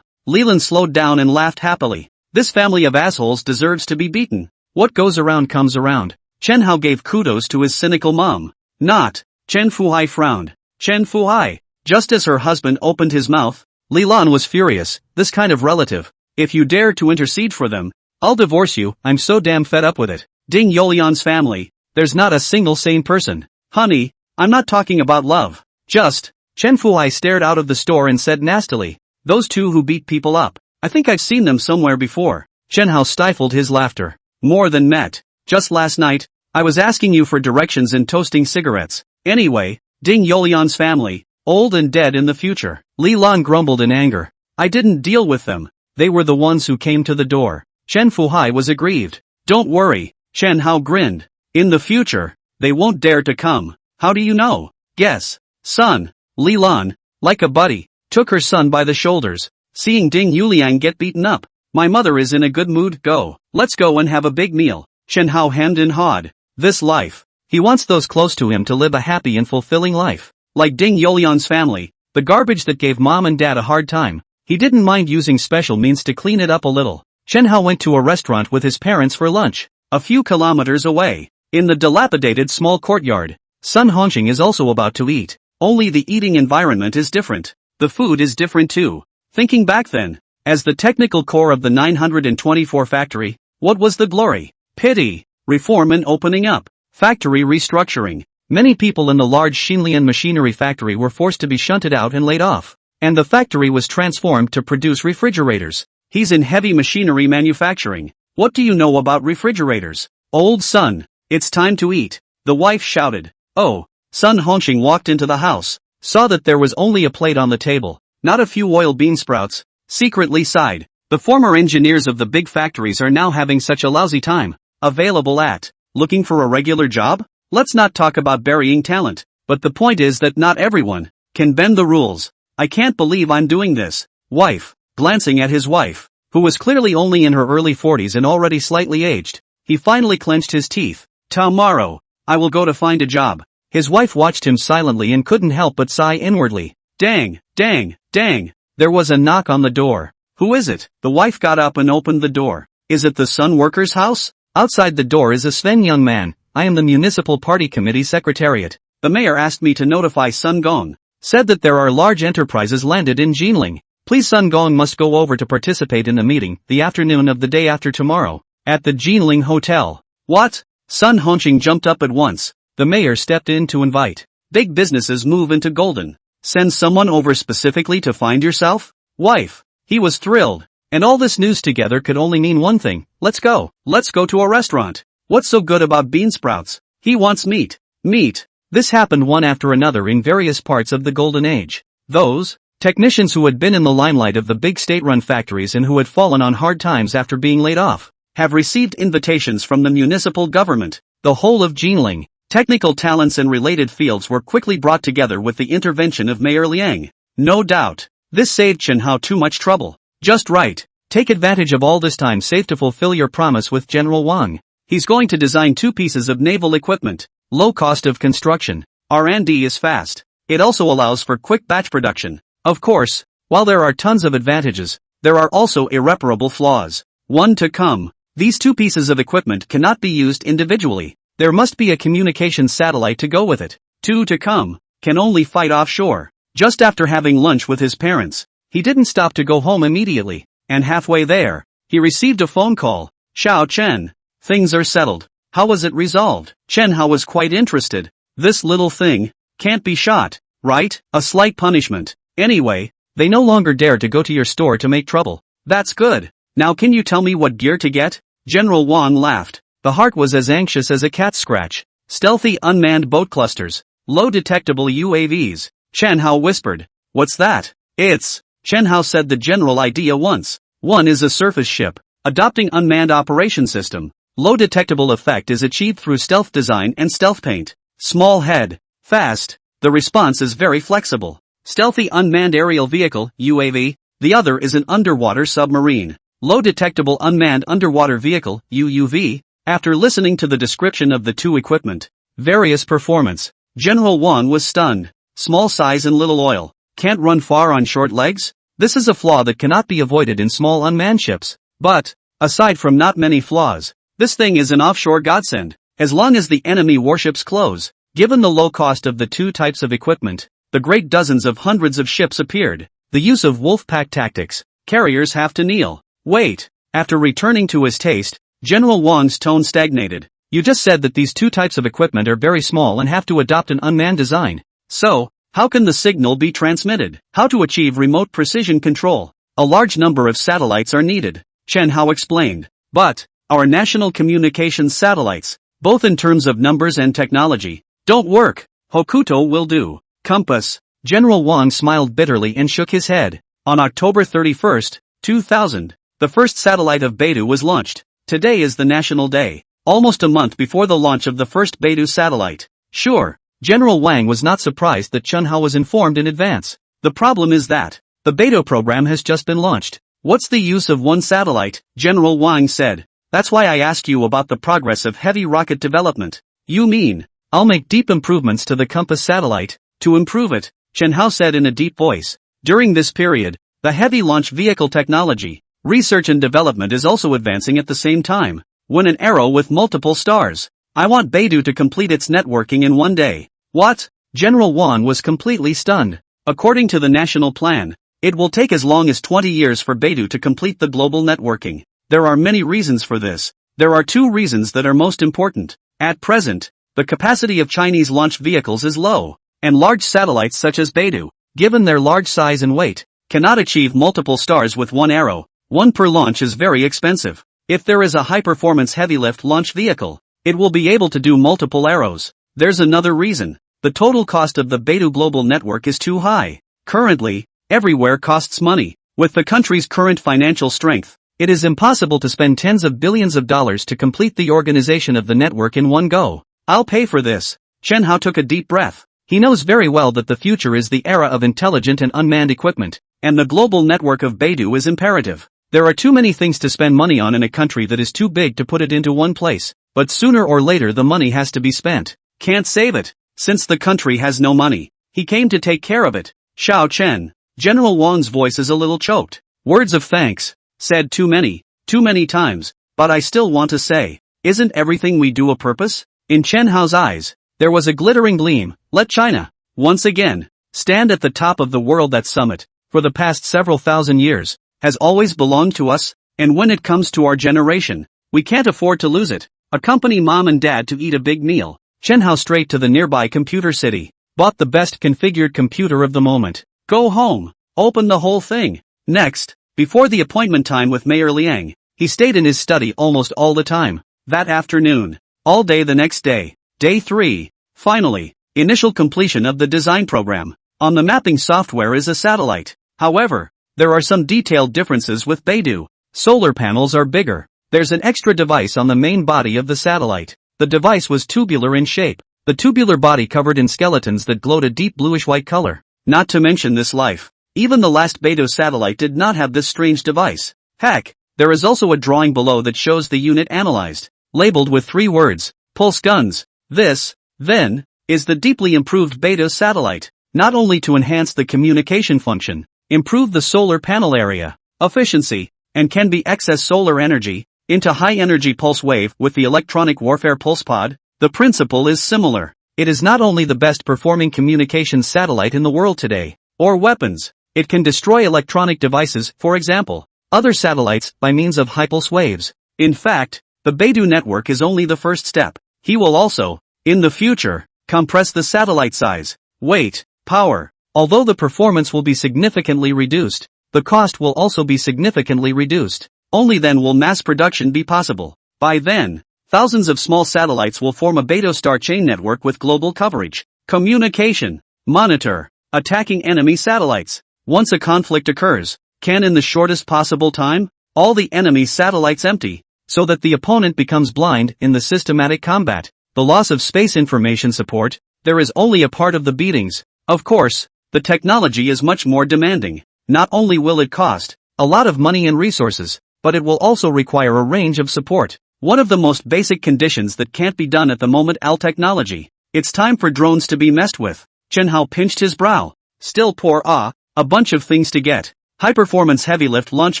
S1: Leland slowed down and laughed happily. This family of assholes deserves to be beaten. What goes around comes around. Chen Hao gave kudos to his cynical mom. Not. Chen Fuhai frowned. Chen Fuhai. Just as her husband opened his mouth, Li Lan was furious. This kind of relative. If you dare to intercede for them, I'll divorce you. I'm so damn fed up with it. Ding Yuliang's family. There's not a single sane person. Honey, I'm not talking about love. Just. Chen Fuhai stared out of the store and said nastily. Those two who beat people up. I think I've seen them somewhere before. Chen Hao stifled his laughter. More than met. Just last night, I was asking you for directions in toasting cigarettes. Anyway, Ding Yuliang's family, old and dead in the future. Li Lan grumbled in anger. I didn't deal with them. They were the ones who came to the door. Chen Fuhai was aggrieved. Don't worry, Chen Hao grinned. In the future, they won't dare to come. How do you know? Guess. Son. Li Lan, like a buddy, took her son by the shoulders. Seeing Ding Yuliang get beaten up. My mother is in a good mood. Go. Let's go and have a big meal. Chen Hao hemmed and hawed. This life. He wants those close to him to live a happy and fulfilling life. Like Ding Yuliang's family, the garbage that gave mom and dad a hard time. He didn't mind using special means to clean it up a little. Chen Hao went to a restaurant with his parents for lunch, a few kilometers away. In the dilapidated small courtyard, Sun Hongqing is also about to eat. Only the eating environment is different. The food is different too. Thinking back then, as the technical core of the 924 factory, what was the glory? Pity, reform and opening up, factory restructuring. Many people in the large Xinlian machinery factory were forced to be shunted out and laid off. And the factory was transformed to produce refrigerators. He's in heavy machinery manufacturing. What do you know about refrigerators? Old son, it's time to eat. The wife shouted. Oh, Sun Hongqing walked into the house, saw that there was only a plate on the table, not a few oil bean sprouts, secretly sighed. The former engineers of the big factories are now having such a lousy time. Available at. Looking for a regular job? Let's not talk about burying talent, but the point is that not everyone can bend the rules. I can't believe I'm doing this. Wife, glancing at his wife, who was clearly only in her early 40s and already slightly aged, he finally clenched his teeth. Tomorrow, I will go to find a job. His wife watched him silently and couldn't help but sigh inwardly. Dang, dang, dang. There was a knock on the door. Who is it? The wife got up and opened the door. Is it the Sun Workers' house? Outside the door is a Sven young man. I am the Municipal Party Committee Secretariat. The mayor asked me to notify Sun Gong. Said that there are large enterprises landed in Jinling. Please Sun Gong must go over to participate in the meeting, the afternoon of the day after tomorrow, at the Jinling Hotel. What? Sun Hongqing jumped up at once. The mayor stepped in to invite. Big businesses move into Golden. Send someone over specifically to find yourself? Wife. He was thrilled. And all this news together could only mean one thing. Let's go. Let's go to a restaurant. What's so good about bean sprouts? He wants meat. Meat. This happened one after another in various parts of the Golden Age. Those technicians who had been in the limelight of the big state-run factories and who had fallen on hard times after being laid off, have received invitations from the municipal government. The whole of Jinling, technical talents and related fields were quickly brought together with the intervention of Mayor Liang. No doubt, This saved Chen Hao too much trouble. Just right. Take advantage of all this time saved to fulfill your promise with General Wang. He's going to design 2 pieces of naval equipment. Low cost of construction. R&D is fast. It also allows for quick batch production. Of course, while there are tons of advantages, there are also irreparable flaws. 1 to come. These 2 pieces of equipment cannot be used individually. There must be a communications satellite to go with it. 2 to come. Can only fight offshore. Just after having lunch with his parents, he didn't stop to go home immediately, and halfway there, he received a phone call. Xiao Chen. Things are settled. How was it resolved? Chen Hao was quite interested. This little thing can't be shot, right? A slight punishment. Anyway, they no longer dare to go to your store to make trouble. That's good. Now can you tell me what gear to get? General Wang laughed. The heart was as anxious as a cat's scratch. Stealthy unmanned boat clusters. Low detectable UAVs. Chen Hao whispered. What's that? It's... Chen Hao said the general idea once. 1 is a surface ship. Adopting unmanned operation system. Low detectable effect is achieved through stealth design and stealth paint. Small head. Fast. The response is very flexible. Stealthy unmanned aerial vehicle, UAV. The other is an underwater submarine. Low detectable unmanned underwater vehicle, UUV. After listening to the description of the 2 equipment, various performance, General Wang was stunned. Small size and little oil. Can't run far on short legs? This is a flaw that cannot be avoided in small unmanned ships. But, aside from not many flaws, this thing is an offshore godsend. As long as the enemy warships close, given the low cost of the 2 types of equipment, the great dozens of hundreds of ships appeared. The use of wolf pack tactics, carriers have to kneel. Wait. After returning to his taste, General Wang's tone stagnated. You just said that these 2 types of equipment are very small and have to adopt an unmanned design. So, how can the signal be transmitted? How to achieve remote precision control? A large number of satellites are needed, Chen Hao explained. But, our national communications satellites, both in terms of numbers and technology, don't work. Hokuto will do. Compass. General Wang smiled bitterly and shook his head. On October 31, 2000, the first satellite of Beidou was launched. Today is the National Day, almost a month before the launch of the first Beidou satellite. Sure, General Wang was not surprised that Chen Hao was informed in advance. The problem is that the Beidou program has just been launched. What's the use of 1 satellite? General Wang said. That's why I asked you about the progress of heavy rocket development. You mean, I'll make deep improvements to the Compass satellite, to improve it, Chen Hao said in a deep voice. During this period, the heavy launch vehicle technology, research and development is also advancing at the same time. When an arrow with multiple stars. I want Beidou to complete its networking in 1 day. What? General Wang was completely stunned. According to the national plan, it will take as long as 20 years for Beidou to complete the global networking. There are many reasons for this. There are 2 reasons that are most important. At present, the capacity of Chinese launch vehicles is low, and large satellites such as Beidou, given their large size and weight, cannot achieve multiple stars with 1 arrow. 1 per launch is very expensive. If there is a high-performance heavy-lift launch vehicle, it will be able to do multiple arrows. There's another reason. The total cost of the Beidou global network is too high. Currently, everywhere costs money. With the country's current financial strength, it is impossible to spend tens of billions of dollars to complete the organization of the network in 1 go. I'll pay for this. Chen Hao took a deep breath. He knows very well that the future is the era of intelligent and unmanned equipment, and the global network of Beidou is imperative. There are too many things to spend money on in a country that is too big to put it into 1 place, but sooner or later the money has to be spent. Can't save it. Since the country has no money, he came to take care of it. Xiao Chen. General Wang's voice is a little choked. Words of thanks, said too many times, but I still want to say, isn't everything we do a purpose? In Chen Hao's eyes, there was a glittering gleam. Let China, once again, stand at the top of the world. That summit, for the past several thousand years, has always belonged to us, and when it comes to our generation, we can't afford to lose it. Accompany mom and dad to eat a big meal. Chen Hao straight to the nearby computer city, bought the best configured computer of the moment. Go home, open the whole thing. Next, before the appointment time with Mayor Liang, he stayed in his study almost all the time. That afternoon, all day the next day. Day 3. Finally, initial completion of the design program. On the mapping software is a satellite. However, there are some detailed differences with Beidou. Solar panels are bigger. There's an extra device on the main body of the satellite. The device was tubular in shape. The tubular body covered in skeletons that glowed a deep bluish-white color. Not to mention this life. Even the last Beidou satellite did not have this strange device. Heck, there is also a drawing below that shows the unit analyzed, labeled with 3 words, pulse guns. This, then, is the deeply improved Beidou satellite, not only to enhance the communication function, improve the solar panel area, efficiency, and can be excess solar energy, into high-energy pulse wave with the electronic warfare pulse pod. The principle is similar. It is not only the best performing communications satellite in the world today, or weapons, it can destroy electronic devices, for example, other satellites, by means of high pulse waves. In fact, the Beidou network is only the first step. He will also, in the future, compress the satellite size, weight, power. Although the performance will be significantly reduced, the cost will also be significantly reduced. Only then will mass production be possible. By then, thousands of small satellites will form a Beidou star chain network with global coverage, communication, monitor, attacking enemy satellites. Once a conflict occurs, can in the shortest possible time, all the enemy satellites empty, so that the opponent becomes blind in the systematic combat. The loss of space information support, there is only a part of the beatings. Of course, the technology is much more demanding. Not only will it cost a lot of money and resources, but it will also require a range of support. One of the most basic conditions that can't be done at the moment is technology. It's time for drones to be messed with. Chen Hao pinched his brow. Still poor a bunch of things to get. High-performance heavy-lift launch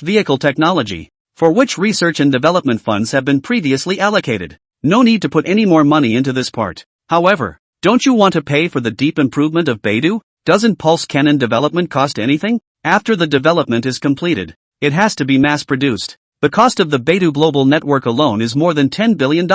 S1: vehicle technology, for which research and development funds have been previously allocated. No need to put any more money into this part. However, don't you want to pay for the deep improvement of Beidou? Doesn't pulse cannon development cost anything? After the development is completed, it has to be mass-produced. The cost of the Beidou global network alone is more than $10 billion,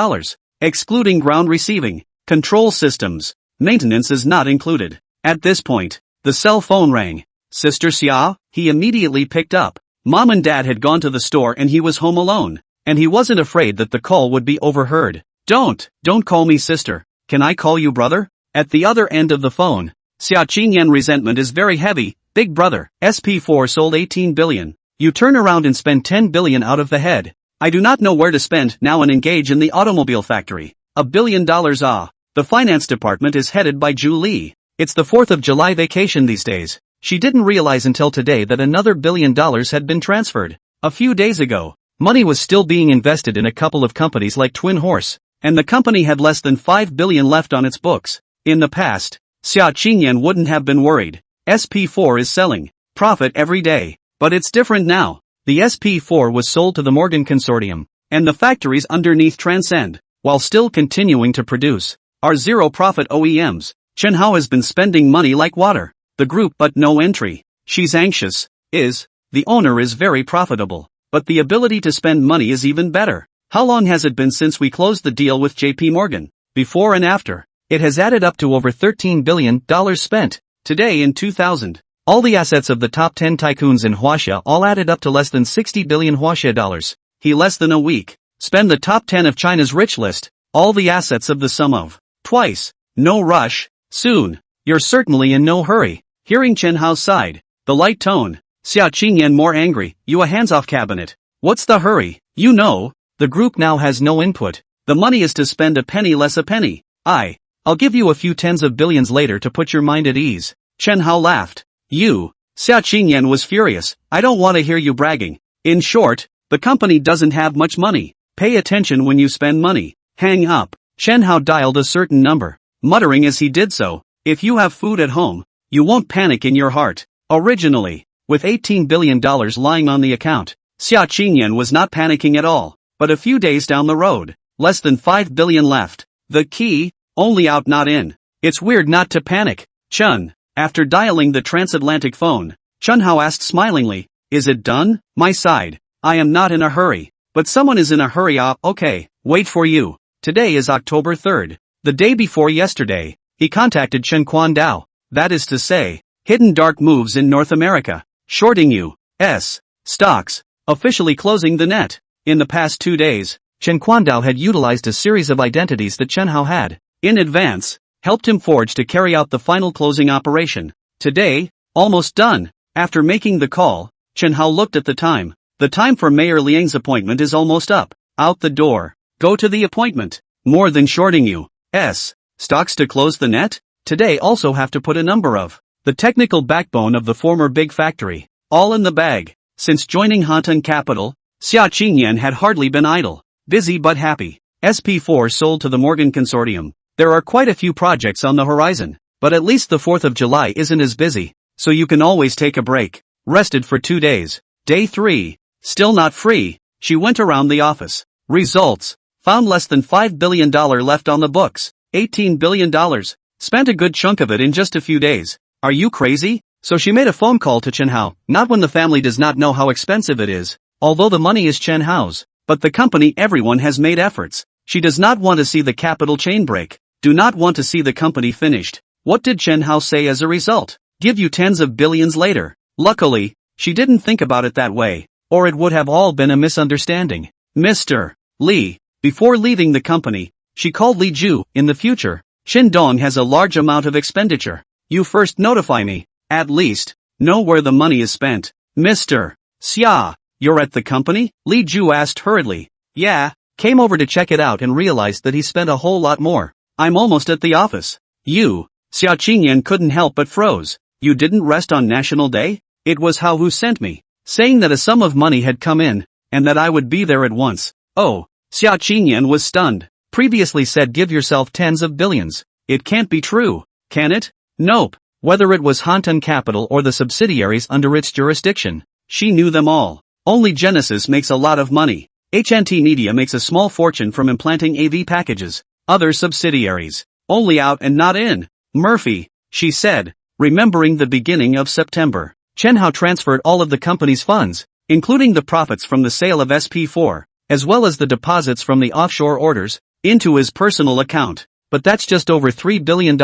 S1: excluding ground receiving, control systems. Maintenance is not included. At this point, the cell phone rang. Sister Xia, he immediately picked up. Mom and Dad had gone to the store and he was home alone, and he wasn't afraid that the call would be overheard. Don't call me sister. Can I call you brother? At the other end of the phone, Xia Qingyan resentment is very heavy. Big brother, SP4 sold 18 billion. You turn around and spend 10 billion out of the head. I do not know where to spend now and engage in the automobile factory. $1 billion The finance department is headed by Zhu Li. It's the 4th of July vacation these days. She didn't realize until today that another $1 billion had been transferred. A few days ago, money was still being invested in a couple of companies like Twin Horse, and the company had less than 5 billion left on its books. In the past, Xia Qingyan wouldn't have been worried. SP4 is selling profit every day. But it's different now. The SP4 was sold to the Morgan Consortium, and the factories underneath Transcend, while still continuing to produce, are zero-profit OEMs. Chen Hao has been spending money like water. The group but no entry. She's anxious. The owner is very profitable, but the ability to spend money is even better. How long has it been since we closed the deal with JP Morgan? Before and after. It has added up to over $13 billion spent. Today in 2000. All the assets of the top 10 tycoons in Huaxia all added up to less than 60 billion Huaxia dollars. He less than a week. Spend the top 10 of China's rich list, all the assets of the sum of twice. No rush. Soon. You're certainly in no hurry. Hearing Chen Hao's side, the light tone, Xia Qingyan more angry. You a hands-off cabinet. What's the hurry? You know, the group now has no input. The money is to spend a penny less a penny. I'll give you a few tens of billions later to put your mind at ease. Chen Hao laughed. You. Xia Qingyan was furious. I don't want to hear you bragging. In short, the company doesn't have much money. Pay attention when you spend money. Hang up. Chen Hao dialed a certain number, muttering as he did so. If you have food at home, you won't panic in your heart. Originally, with $18 billion lying on the account, Xia Qingyan was not panicking at all. But a few days down the road, less than 5 billion left. The key, only out not in. It's weird not to panic. Chun. After dialing the transatlantic phone, Chen Hao asked smilingly, is it done? My side. I am not in a hurry. But someone is in a hurry. Okay, wait for you. Today is October 3rd. The day before yesterday, he contacted Chen Quandao. That is to say, hidden dark moves in North America. Shorting U.S. stocks. Officially closing the net. In the past 2 days, Chen Quandao had utilized a series of identities that Chen Hao had, in advance, helped him forge to carry out the final closing operation. Today, almost done. After making the call, Chen Hao looked at the time. The time for Mayor Liang's appointment is almost up. Out the door. Go to the appointment. More than shorting U.S. stocks to close the net? Today also have to put a number of the technical backbone of the former big factory. All in the bag. Since joining Hanton Capital, Xia Qingyan had hardly been idle. Busy but happy. SP4 sold to the Morgan Consortium. There are quite a few projects on the horizon, but at least the 4th of July isn't as busy, so you can always take a break. Rested for 2 days. Day 3. Still not free. She went around the office. Results. Found less than $5 billion left on the books. $18 billion. Spent a good chunk of it in just a few days. Are you crazy? So she made a phone call to Chen Hao, not when the family does not know how expensive it is, although the money is Chen Hao's, but the company everyone has made efforts. She does not want to see the capital chain break, do not want to see the company finished. What did Chen Hao say as a result? Give you tens of billions later. Luckily, she didn't think about it that way, or it would have all been a misunderstanding. Mr. Li, before leaving the company, she called Li Ju. In the future, Shindong has a large amount of expenditure. You first notify me. At least, know where the money is spent. Mr. Xia, you're at the company? Li Ju asked hurriedly. Yeah, came over to check it out and realized that he spent a whole lot more. I'm almost at the office. You, Xia Qingyan couldn't help but froze. You didn't rest on National Day? It was Hao who sent me, saying that a sum of money had come in, and that I would be there at once. Oh, Xia Qingyan was stunned. Previously said give yourself tens of billions. It can't be true, can it? Nope. Whether it was Hanton Capital or the subsidiaries under its jurisdiction, she knew them all. Only Genesis makes a lot of money. HNT Media makes a small fortune from implanting AV packages. Other subsidiaries, only out and not in. Murphy, she said, remembering the beginning of September. Chen Hao transferred all of the company's funds, including the profits from the sale of SP4, as well as the deposits from the offshore orders, into his personal account. But that's just over $3 billion.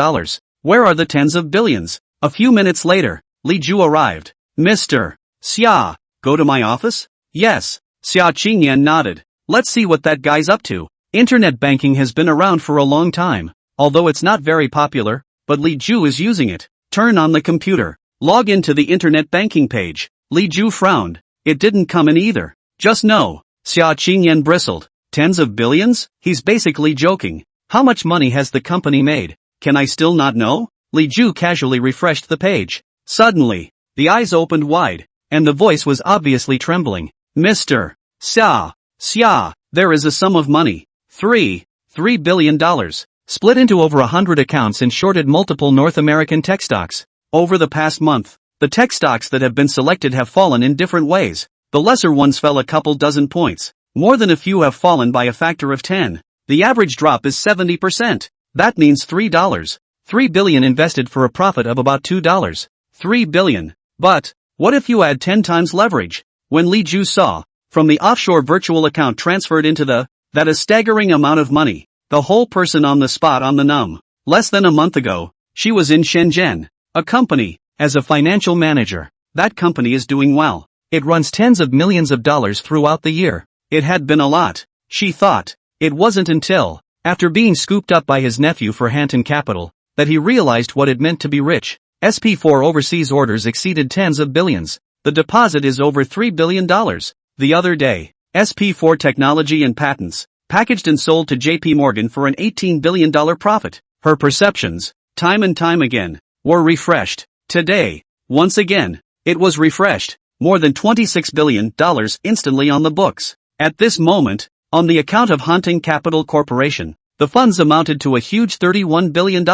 S1: Where are the tens of billions? A few minutes later, Li Ju arrived. Mr. Xia, go to my office? Yes. Xia Qingyan nodded. Let's see what that guy's up to. Internet banking has been around for a long time, although it's not very popular, but Li Ju is using it. Turn on the computer. Log into the internet banking page. Li Ju frowned. It didn't come in either. Just no. Xia Qingyan bristled. Tens of billions? He's basically joking. How much money has the company made? Can I still not know? Li Ju casually refreshed the page. Suddenly, the eyes opened wide, and the voice was obviously trembling. Mr. Xia, there is a sum of money. $3 billion. Split into over 100 accounts and shorted multiple North American tech stocks. Over the past month, the tech stocks that have been selected have fallen in different ways. The lesser ones fell a couple dozen points. More than a few have fallen by a factor of 10. The average drop is 70%. That means $3 billion invested for a profit of about $2. $3 billion. But, what if you add 10 times leverage? When Li Ju saw, from the offshore virtual account transferred into that a staggering amount of money, the whole person on the spot on the numb. Less than a month ago, she was in Shenzhen, a company, as a financial manager. That company is doing well. It runs tens of millions of dollars throughout the year. It had been a lot, she thought. It wasn't until, after being scooped up by his nephew for Hanton Capital, that he realized what it meant to be rich. SP4 overseas orders exceeded tens of billions. The deposit is over $3 billion. The other day, SP4 Technology and Patents, packaged and sold to JP Morgan for an $18 billion profit. Her perceptions, time and time again, were refreshed. Today, once again, it was refreshed. More than $26 billion instantly on the books. At this moment, on the account of Hanton Capital Corporation, the funds amounted to a huge $31 billion.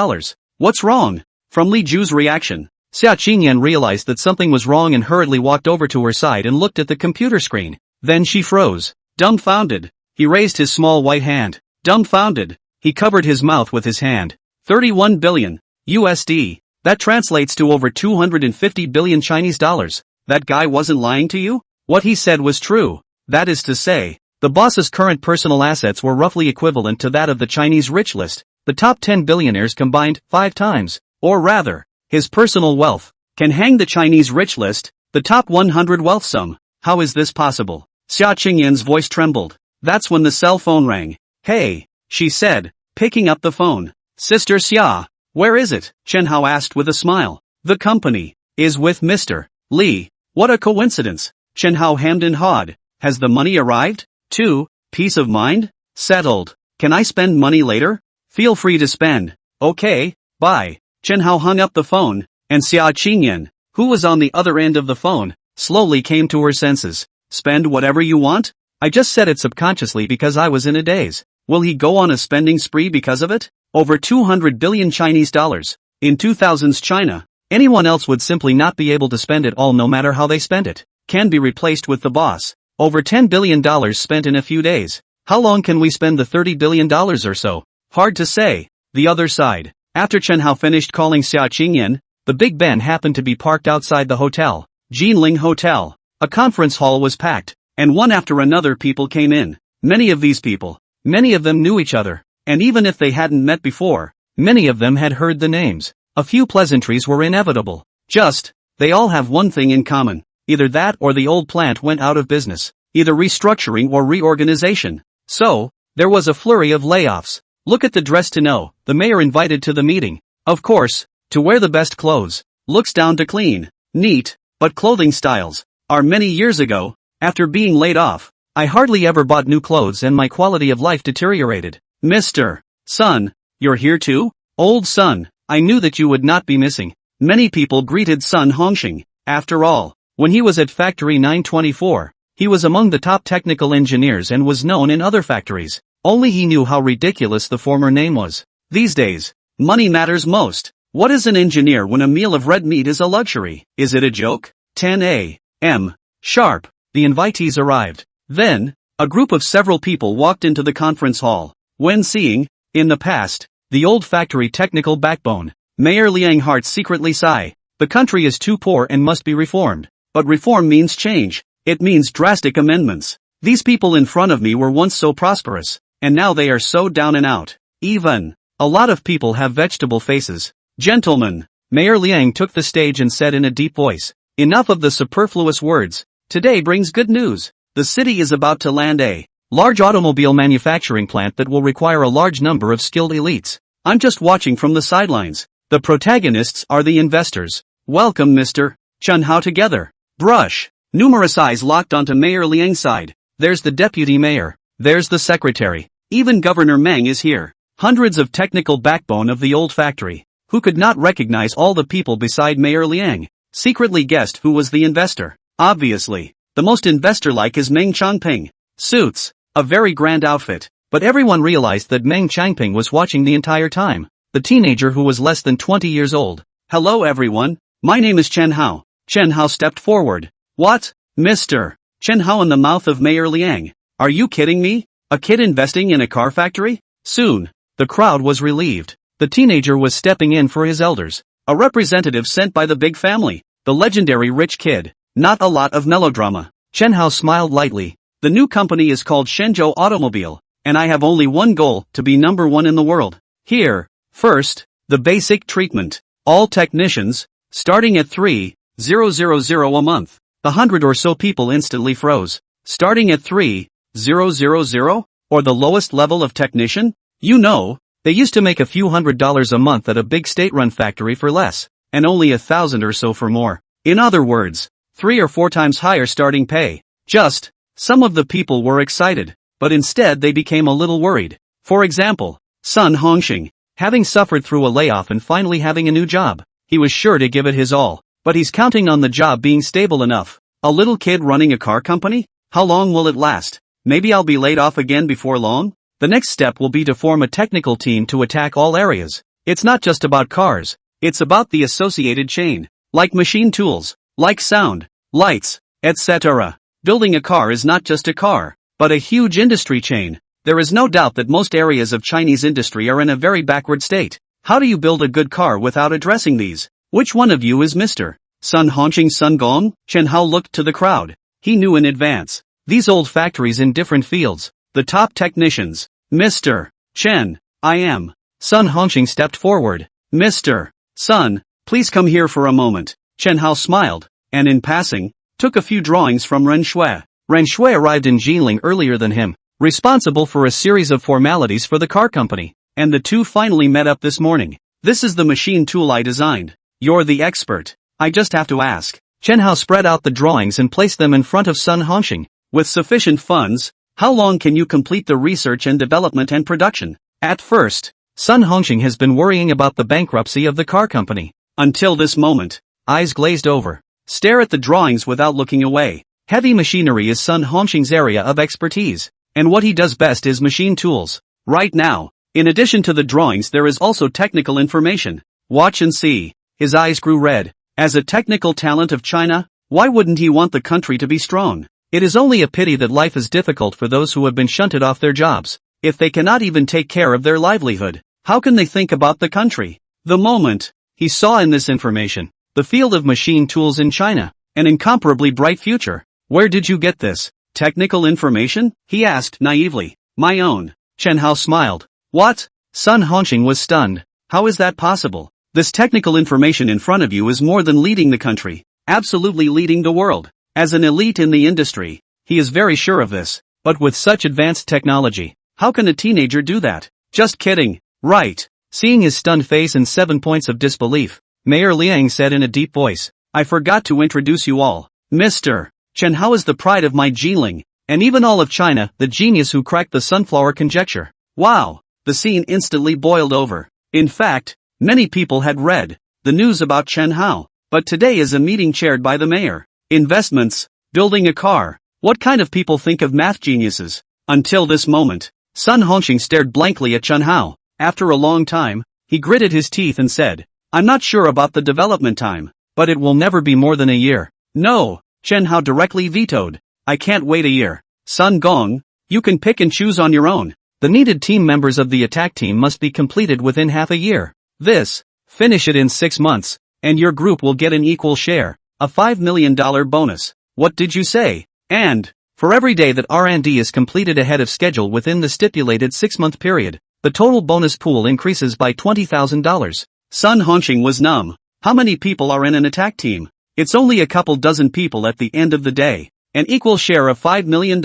S1: What's wrong? From Li Ju's reaction, Xia Qingyan realized that something was wrong and hurriedly walked over to her side and looked at the computer screen. Then she froze. Dumbfounded. He raised his small white hand. Dumbfounded. He covered his mouth with his hand. 31 billion USD. That translates to over 250 billion Chinese dollars. That guy wasn't lying to you? What he said was true. That is to say, the boss's current personal assets were roughly equivalent to that of the Chinese rich list, the top 10 billionaires combined 5 times, or rather, his personal wealth can hang the Chinese rich list, the top 100 wealth sum. How is this possible? Xia Qingyan's voice trembled. That's when the cell phone rang. Hey, she said, picking up the phone. Sister Xia, where is it? Chen Hao asked with a smile. The company is with Mr. Li. What a coincidence. Chen Hao hemmed and hawed. Has the money arrived? 2. Peace of mind? Settled. Can I spend money later? Feel free to spend. Okay, bye. Chen Hao hung up the phone, and and Xia Qingyan, who was on the other end of the phone, slowly came to her senses. Spend whatever you want? I just said it subconsciously because I was in a daze. Will he go on a spending spree because of it? Over 200 billion Chinese dollars. In 2000s China, anyone else would simply not be able to spend it all no matter how they spent it. Can be replaced with the boss. Over $10 billion spent in a few days. How long can we spend the $30 billion or so? Hard to say. The other side. After Chen Hao finished calling Xia Qingyan, the Big Ben happened to be parked outside the hotel. Jinling Hotel. A conference hall was packed, and one after another people came in. Many of these people, many of them knew each other, and even if they hadn't met before, many of them had heard the names. A few pleasantries were inevitable. They all have one thing in common. Either that or the old plant went out of business. Either restructuring or reorganization. So, there was a flurry of layoffs. Look at the dress to know, the mayor invited to the meeting. Of course, to wear the best clothes. Looks down to clean, neat, but clothing styles are many years ago. After being laid off, I hardly ever bought new clothes and my quality of life deteriorated. Mr. Sun, you're here too? Old Sun, I knew that you would not be missing. Many people greeted Sun Hongxing. After all, when he was at Factory 924, he was among the top technical engineers and was known in other factories. Only he knew how ridiculous the former name was. These days, money matters most. What is an engineer when a meal of red meat is a luxury? Is it a joke? 10 a.m. sharp. The invitees arrived. Then, a group of several people walked into the conference hall. When seeing, in the past, the old factory technical backbone, Mayor Liang heart secretly sigh. The country is too poor and must be reformed. But reform means change. It means drastic amendments. These people in front of me were once so prosperous, and now they are so down and out. Even, a lot of people have vegetable faces. Gentlemen, Mayor Liang took the stage and said in a deep voice, enough of the superfluous words. Today brings good news. The city is about to land a large automobile manufacturing plant that will require a large number of skilled elites. I'm just watching from the sidelines. The protagonists are the investors. Welcome Mr. Chen Hao together. Brush. Numerous eyes locked onto Mayor Liang's side. There's the deputy mayor. There's the secretary. Even Governor Meng is here. Hundreds of technical backbone of the old factory, who could not recognize all the people beside Mayor Liang, secretly guessed who was the investor. Obviously, the most investor-like is Meng Changping. Suits, a very grand outfit, but everyone realized that Meng Changping was watching the entire time. The teenager who was less than 20 years old. Hello everyone, my name is Chen Hao. Chen Hao stepped forward. What? Mr. Chen Hao in the mouth of Mayor Liang. Are you kidding me? A kid investing in a car factory? Soon, the crowd was relieved. The teenager was stepping in for his elders. A representative sent by the big family. The legendary rich kid. Not a lot of melodrama. Chen Hao smiled lightly. The new company is called Shenzhou Automobile, and I have only one goal, to be number one in the world. Here, first, the basic treatment. All technicians, starting at 3,000 a month. The 100 or so people instantly froze. Starting at 3,000? Or the lowest level of technician? You know, they used to make a few $100s a month at a big state-run factory for less, and only 1,000 or so for more. In other words, 3 or 4 times higher starting pay. Some of the people were excited, but instead they became a little worried. For example, Sun Hongxing, having suffered through a layoff and finally having a new job, he was sure to give it his all, but he's counting on the job being stable enough. A little kid running a car company? How long will it last? Maybe I'll be laid off again before long? The next step will be to form a technical team to attack all areas. It's not just about cars, it's about the associated chain, like machine tools, like sound, lights, etc. Building a car is not just a car, but a huge industry chain. There is no doubt that most areas of Chinese industry are in a very backward state. How do you build a good car without addressing these? Which one of you is Mr. Sun Hongxing Sun Gong? Chen Hao looked to the crowd. He knew in advance. These old factories in different fields. The top technicians. Mr. Chen, I am. Sun Hongxing stepped forward. Mr. Sun, please come here for a moment. Chen Hao smiled, and in passing, took a few drawings from Ren Shui. Ren Shui arrived in Jinling earlier than him, responsible for a series of formalities for the car company, and the two finally met up this morning. This is the machine tool I designed. You're the expert. I just have to ask. Chen Hao spread out the drawings and placed them in front of Sun Hongxing. With sufficient funds, how long can you complete the research and development and production? At first, Sun Hongxing has been worrying about the bankruptcy of the car company. Until this moment. Eyes glazed over. Stare at the drawings without looking away. Heavy machinery is Sun Hongxing's area of expertise. And what he does best is machine tools. Right now, in addition to the drawings, there is also technical information. Watch and see. His eyes grew red. As a technical talent of China, why wouldn't he want the country to be strong? It is only a pity that life is difficult for those who have been shunted off their jobs. If they cannot even take care of their livelihood, how can they think about the country? The moment he saw in this information, the field of machine tools in China, an incomparably bright future. Where did you get this technical information? He asked naively. My own. Chen Hao smiled. What? Sun Hongxing was stunned. How is that possible? This technical information in front of you is more than leading the country, absolutely leading the world. As an elite in the industry, he is very sure of this. But with such advanced technology, how can a teenager do that? Just kidding. Right. Seeing his stunned face and 7 points of disbelief, Mayor Liang said in a deep voice, I forgot to introduce you all. Mr. Chen Hao is the pride of my Jiling, and even all of China, the genius who cracked the sunflower conjecture. Wow. The scene instantly boiled over. In fact, many people had read the news about Chen Hao, but today is a meeting chaired by the mayor. Investments, building a car. What kind of people think of math geniuses? Until this moment, Sun Hongxing stared blankly at Chen Hao. After a long time, he gritted his teeth and said, I'm not sure about the development time, but it will never be more than a year. No, Chen Hao directly vetoed. I can't wait a year. Sun Gong, you can pick and choose on your own. The needed team members of the attack team must be completed within half a year. Finish it in 6 months, and your group will get an equal share, a $5 million bonus. What did you say? And, for every day that R&D is completed ahead of schedule within the stipulated 6-month period, the total bonus pool increases by $20,000. Sun Hongxing was numb. How many people are in an attack team? It's only a couple dozen people at the end of the day. An equal share of $5 million.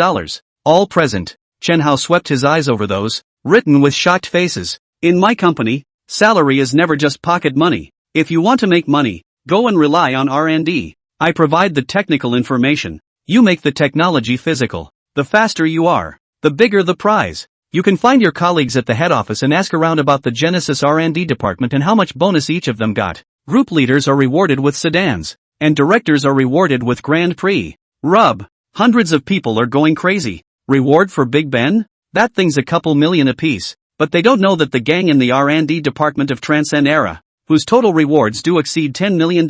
S1: All present. Chen Hao swept his eyes over those, written with shocked faces. In my company, salary is never just pocket money. If you want to make money, go and rely on R&D. I provide the technical information. You make the technology physical. The faster you are, the bigger the prize. You can find your colleagues at the head office and ask around about the Genesis R&D department and how much bonus each of them got. Group leaders are rewarded with sedans, and directors are rewarded with Grand Prix. Hundreds of people are going crazy. Reward for Big Ben? That thing's a couple million apiece, but they don't know that the gang in the R&D department of Transcend Era, whose total rewards do exceed $10 million,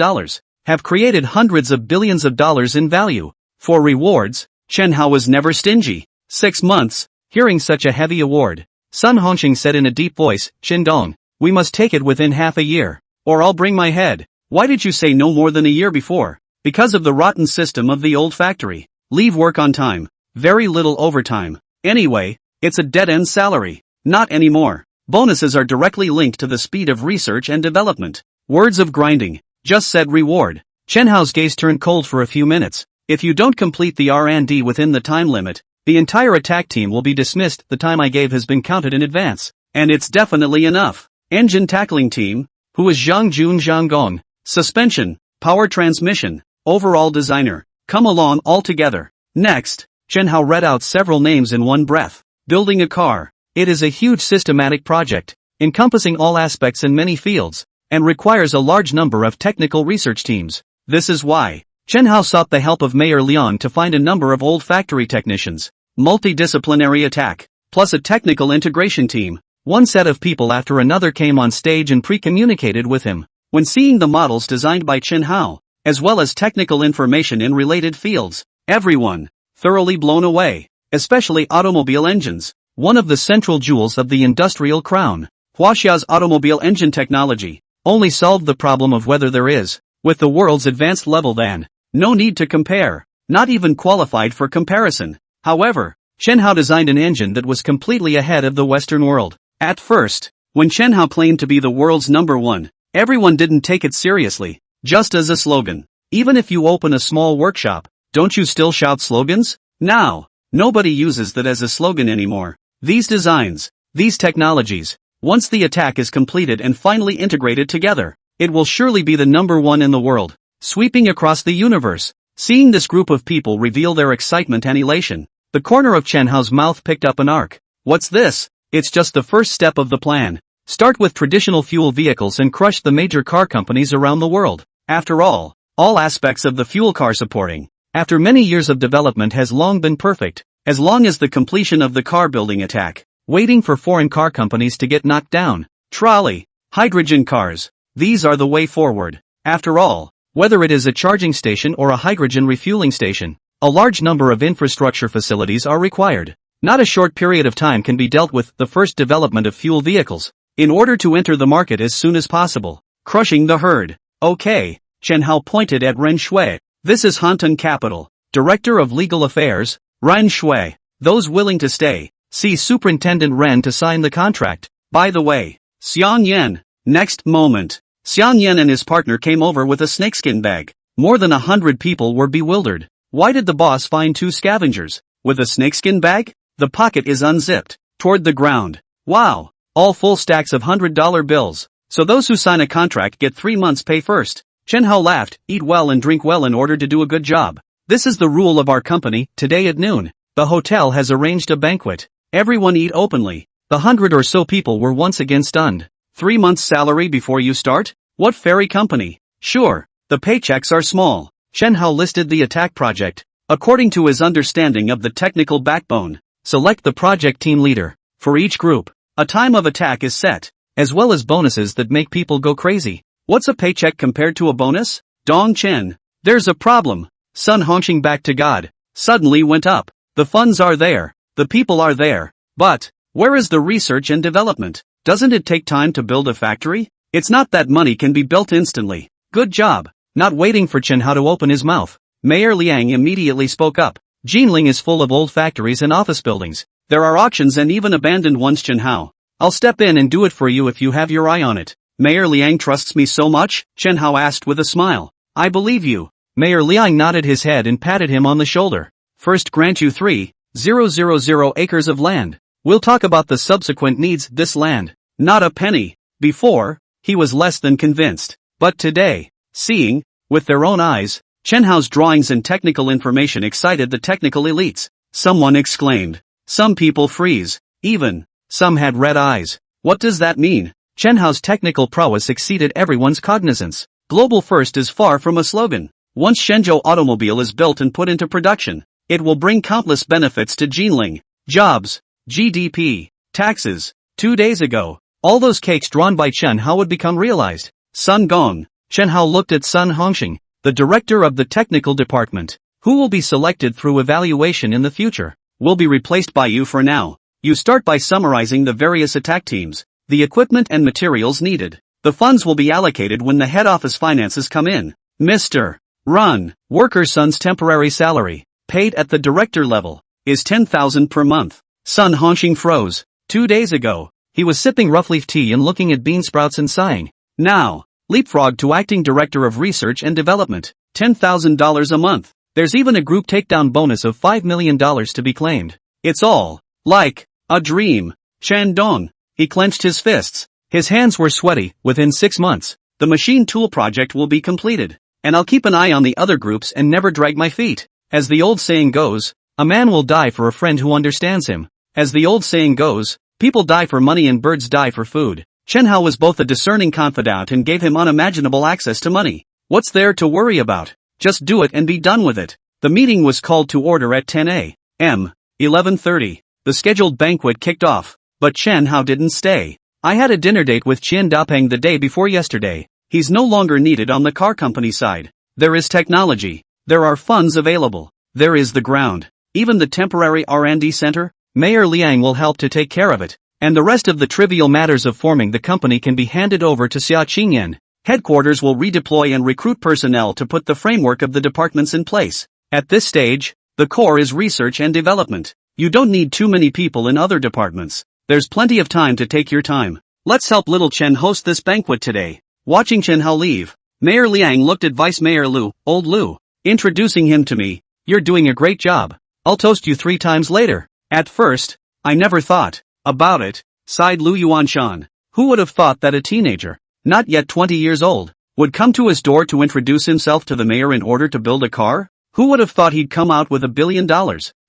S1: have created hundreds of billions of dollars in value. For rewards, Chen Hao was never stingy. 6 months. Hearing such a heavy award, Sun Hongxing said in a deep voice, Shindong, we must take it within half a year, or I'll bring my head. Why did you say no more than a year before? Because of the rotten system of the old factory. Leave work on time. Very little overtime. Anyway, it's a dead-end salary. Not anymore. Bonuses are directly linked to the speed of research and development. Words of grinding. Just said reward. Chen Hao's gaze turned cold for a few minutes. If you don't complete the R&D within the time limit, the entire attack team will be dismissed. The time I gave has been counted in advance. And it's definitely enough. Engine tackling team. Who is Zhang Jun Zhanggong? Suspension. Power transmission. Overall designer. Come along all together. Next. Chen Hao read out several names in one breath. Building a car. It is a huge systematic project, encompassing all aspects in many fields, and requires a large number of technical research teams. This is why Chen Hao sought the help of Mayor Liang to find a number of old factory technicians. Multidisciplinary attack, plus a technical integration team. One set of people after another came on stage and pre-communicated with him. When seeing the models designed by Chen Hao, as well as technical information in related fields, everyone thoroughly blown away, especially automobile engines, one of the central jewels of the industrial crown. Huaxia's automobile engine technology only solved the problem of whether there is, with the world's advanced level than, no need to compare, not even qualified for comparison. However, Chen Hao designed an engine that was completely ahead of the Western world. At first, when Chen Hao claimed to be the world's #1, everyone didn't take it seriously, just as a slogan. Even if you open a small workshop, don't you still shout slogans? Now, nobody uses that as a slogan anymore. These designs, these technologies, once the attack is completed and finally integrated together, it will surely be the #1 in the world, sweeping across the universe. Seeing this group of people reveal their excitement and elation, the corner of Chen Hao's mouth picked up an arc. What's this? It's just the first step of the plan. Start with traditional fuel vehicles and crush the major car companies around the world. After all aspects of the fuel car supporting, after many years of development has long been perfect, as long as the completion of the car building attack, waiting for foreign car companies to get knocked down. Trolley, hydrogen cars, these are the way forward. After all, whether it is a charging station or a hydrogen refueling station, a large number of infrastructure facilities are required. Not a short period of time can be dealt with the first development of fuel vehicles, in order to enter the market as soon as possible. Crushing the herd. Okay, Chen Hao pointed at Ren Shui. This is Hanton Capital, Director of Legal Affairs, Ren Shui. Those willing to stay, see Superintendent Ren to sign the contract. By the way, Xiang Yan. Next moment, Xiang Yan and his partner came over with a snakeskin bag. More than 100 people were bewildered. Why did the boss find 2 scavengers with a snakeskin bag? The pocket is unzipped, toward the ground. Wow, all full stacks of $100 bills. So those who sign a contract get 3 months pay first. Chen Hao laughed. Eat well and drink well in order to do a good job. This is the rule of our company. Today at noon, the hotel has arranged a banquet. Everyone eat openly. The 100 or so people were once again stunned. 3 months salary before you start? What fairy company? Sure, the paychecks are small. Chen Hao listed the attack project. According to his understanding of the technical backbone, select the project team leader. For each group, a time of attack is set, as well as bonuses that make people go crazy. What's a paycheck compared to a bonus? Dong Chen. There's a problem. Sun Hongxing back to God suddenly went up. The funds are there, the people are there, but where is the research and development? Doesn't it take time to build a factory? It's not that money can be built instantly. Good job. Not waiting for Chen Hao to open his mouth, Mayor Liang immediately spoke up. Jinling is full of old factories and office buildings. There are auctions and even abandoned ones. Chen Hao, I'll step in and do it for you if you have your eye on it. Mayor Liang trusts me so much? Chen Hao asked with a smile. I believe you. Mayor Liang nodded his head and patted him on the shoulder. First grant you 3,000 acres of land. We'll talk about the subsequent needs. This land, not a penny. Before, he was less than convinced. But today, seeing, with their own eyes, Chen Hao's drawings and technical information excited the technical elites. Someone exclaimed. Some people freeze. Even, some had red eyes. What does that mean? Chen Hao's technical prowess exceeded everyone's cognizance. Global first is far from a slogan. Once Shenzhou automobile is built and put into production, it will bring countless benefits to Jinling. Jobs, GDP, taxes. 2 days ago, all those cakes drawn by Chen Hao would become realized. Sun Gong. Chen Hao looked at Sun Hongxing, the director of the technical department. Who will be selected through evaluation in the future? Will be replaced by you for now. You start by summarizing the various attack teams, the equipment and materials needed. The funds will be allocated when the head office finances come in. Mr. Run. Worker Sun's temporary salary, paid at the director level, is 10,000 per month. Sun Hongxing froze. 2 days ago, he was sipping rough leaf tea and looking at bean sprouts and sighing. Now, leapfrog to acting director of research and development, $10,000 a month. There's even a group takedown bonus of $5 million to be claimed. It's all like a dream. Shandong. He clenched his fists. His hands were sweaty. Within 6 months, the machine tool project will be completed. And I'll keep an eye on the other groups and never drag my feet. As the old saying goes, a man will die for a friend who understands him. As the old saying goes, people die for money and birds die for food. Chen Hao was both a discerning confidant and gave him unimaginable access to money. What's there to worry about? Just do it and be done with it. The meeting was called to order at 10 a.m. 11:30. The scheduled banquet kicked off, but Chen Hao didn't stay. I had a dinner date with Qian Dapeng the day before yesterday. He's no longer needed on the car company side. There is technology. There are funds available. There is the ground. Even the temporary R&D center, Mayor Liang will help to take care of it. And the rest of the trivial matters of forming the company can be handed over to Xia Qingyan. Headquarters will redeploy and recruit personnel to put the framework of the departments in place. At this stage, the core is research and development. You don't need too many people in other departments. There's plenty of time to take your time. Let's help little Chen host this banquet today. Watching Chen Hao leave, Mayor Liang looked at Vice Mayor Lu, old Lu, introducing him to me. You're doing a great job. I'll toast you 3 times later. At first, I never thought about it, sighed Lu Yuanshan. Who would have thought that a teenager, not yet 20 years old, would come to his door to introduce himself to the mayor in order to build a car? Who would have thought he'd come out with $1 billion?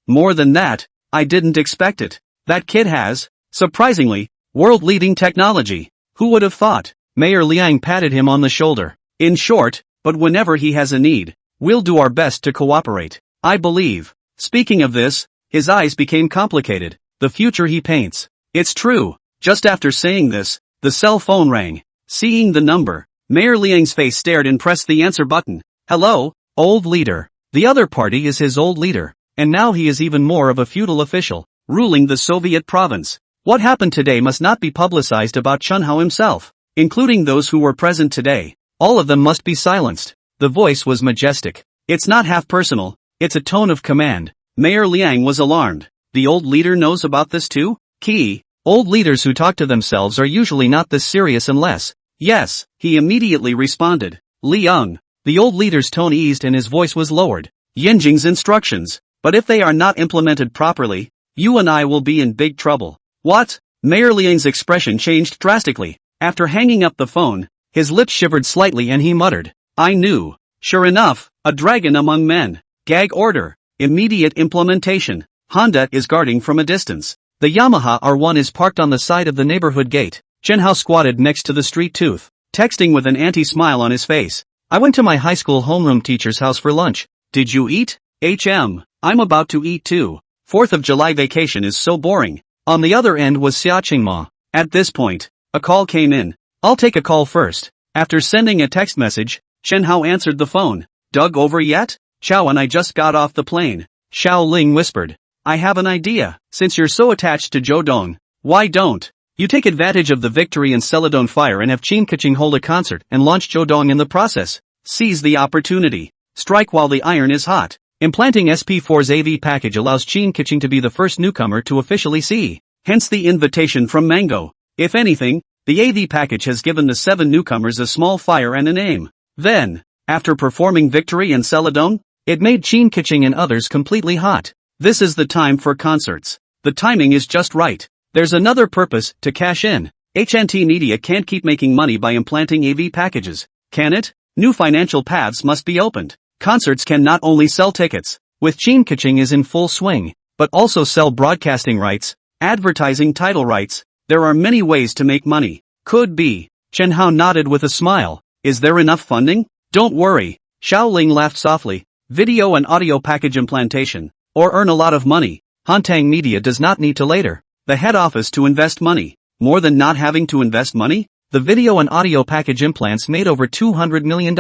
S1: More than that, I didn't expect it. That kid has, surprisingly, World-leading technology. Who would have thought? Mayor Liang patted him on the shoulder. In short, but whenever he has a need, we'll do our best to cooperate. I believe. Speaking of this, his eyes became complicated. The future he paints. It's true. Just after saying this, the cell phone rang. Seeing the number, Mayor Liang's face stared and pressed the answer button. Hello, old leader. The other party is his old leader, and now he is even more of a feudal official, ruling the Soviet province. What happened today must not be publicized about Chen Hao himself, including those who were present today. All of them must be silenced. The voice was majestic. It's not half personal, it's a tone of command. Mayor Liang was alarmed. The old leader knows about this too? Key. Old leaders who talk to themselves are usually not this serious unless. Yes, he immediately responded. Liang. The old leader's tone eased and his voice was lowered. Yinjing's instructions. But if they are not implemented properly, you and I will be in big trouble. What? Mayor Liang's expression changed drastically. After hanging up the phone, his lips shivered slightly and he muttered. I knew. Sure enough, a dragon among men. Gag order. Immediate implementation. Honda is guarding from a distance. The Yamaha R1 is parked on the side of the neighborhood gate. Chen Hao squatted next to the street tooth, texting with an anti-smile on his face. I went to my high school homeroom teacher's house for lunch. Did you eat? I'm about to eat too. 4th of July vacation is so boring. On the other end was Xia Qingma. At this point, a call came in. I'll take a call first. After sending a text message, Chen Hao answered the phone. Doug over yet? Chow and I just got off the plane. Xiao Ling whispered. I have an idea. Since you're so attached to Zhou Dong, why don't you take advantage of the victory in Celadon Fire and have Qin Keqing hold a concert and launch Zhou Dong in the process? Seize the opportunity. Strike while the iron is hot. Implanting SP4's AV package allows Qin Keqing to be the first newcomer to officially see. Hence the invitation from Mango. If anything, the AV package has given the 7 newcomers a small fire and a name. Then, after performing victory in Celadon, it made Qin Keqing and others completely hot. This is the time for concerts. The timing is just right. There's another purpose to cash in. HNT Media can't keep making money by implanting AV packages, can it? New financial paths must be opened. Concerts can not only sell tickets, with Qin Keqing is in full swing, but also sell broadcasting rights, advertising title rights. There are many ways to make money. Could be. Chen Hao nodded with a smile. Is there enough funding? Don't worry. Xiao Ling laughed softly. Video and audio package implantation. Or earn a lot of money. Hantang Media does not need to later. The head office to invest money. More than not having to invest money? The video and audio package implants made over $200 million.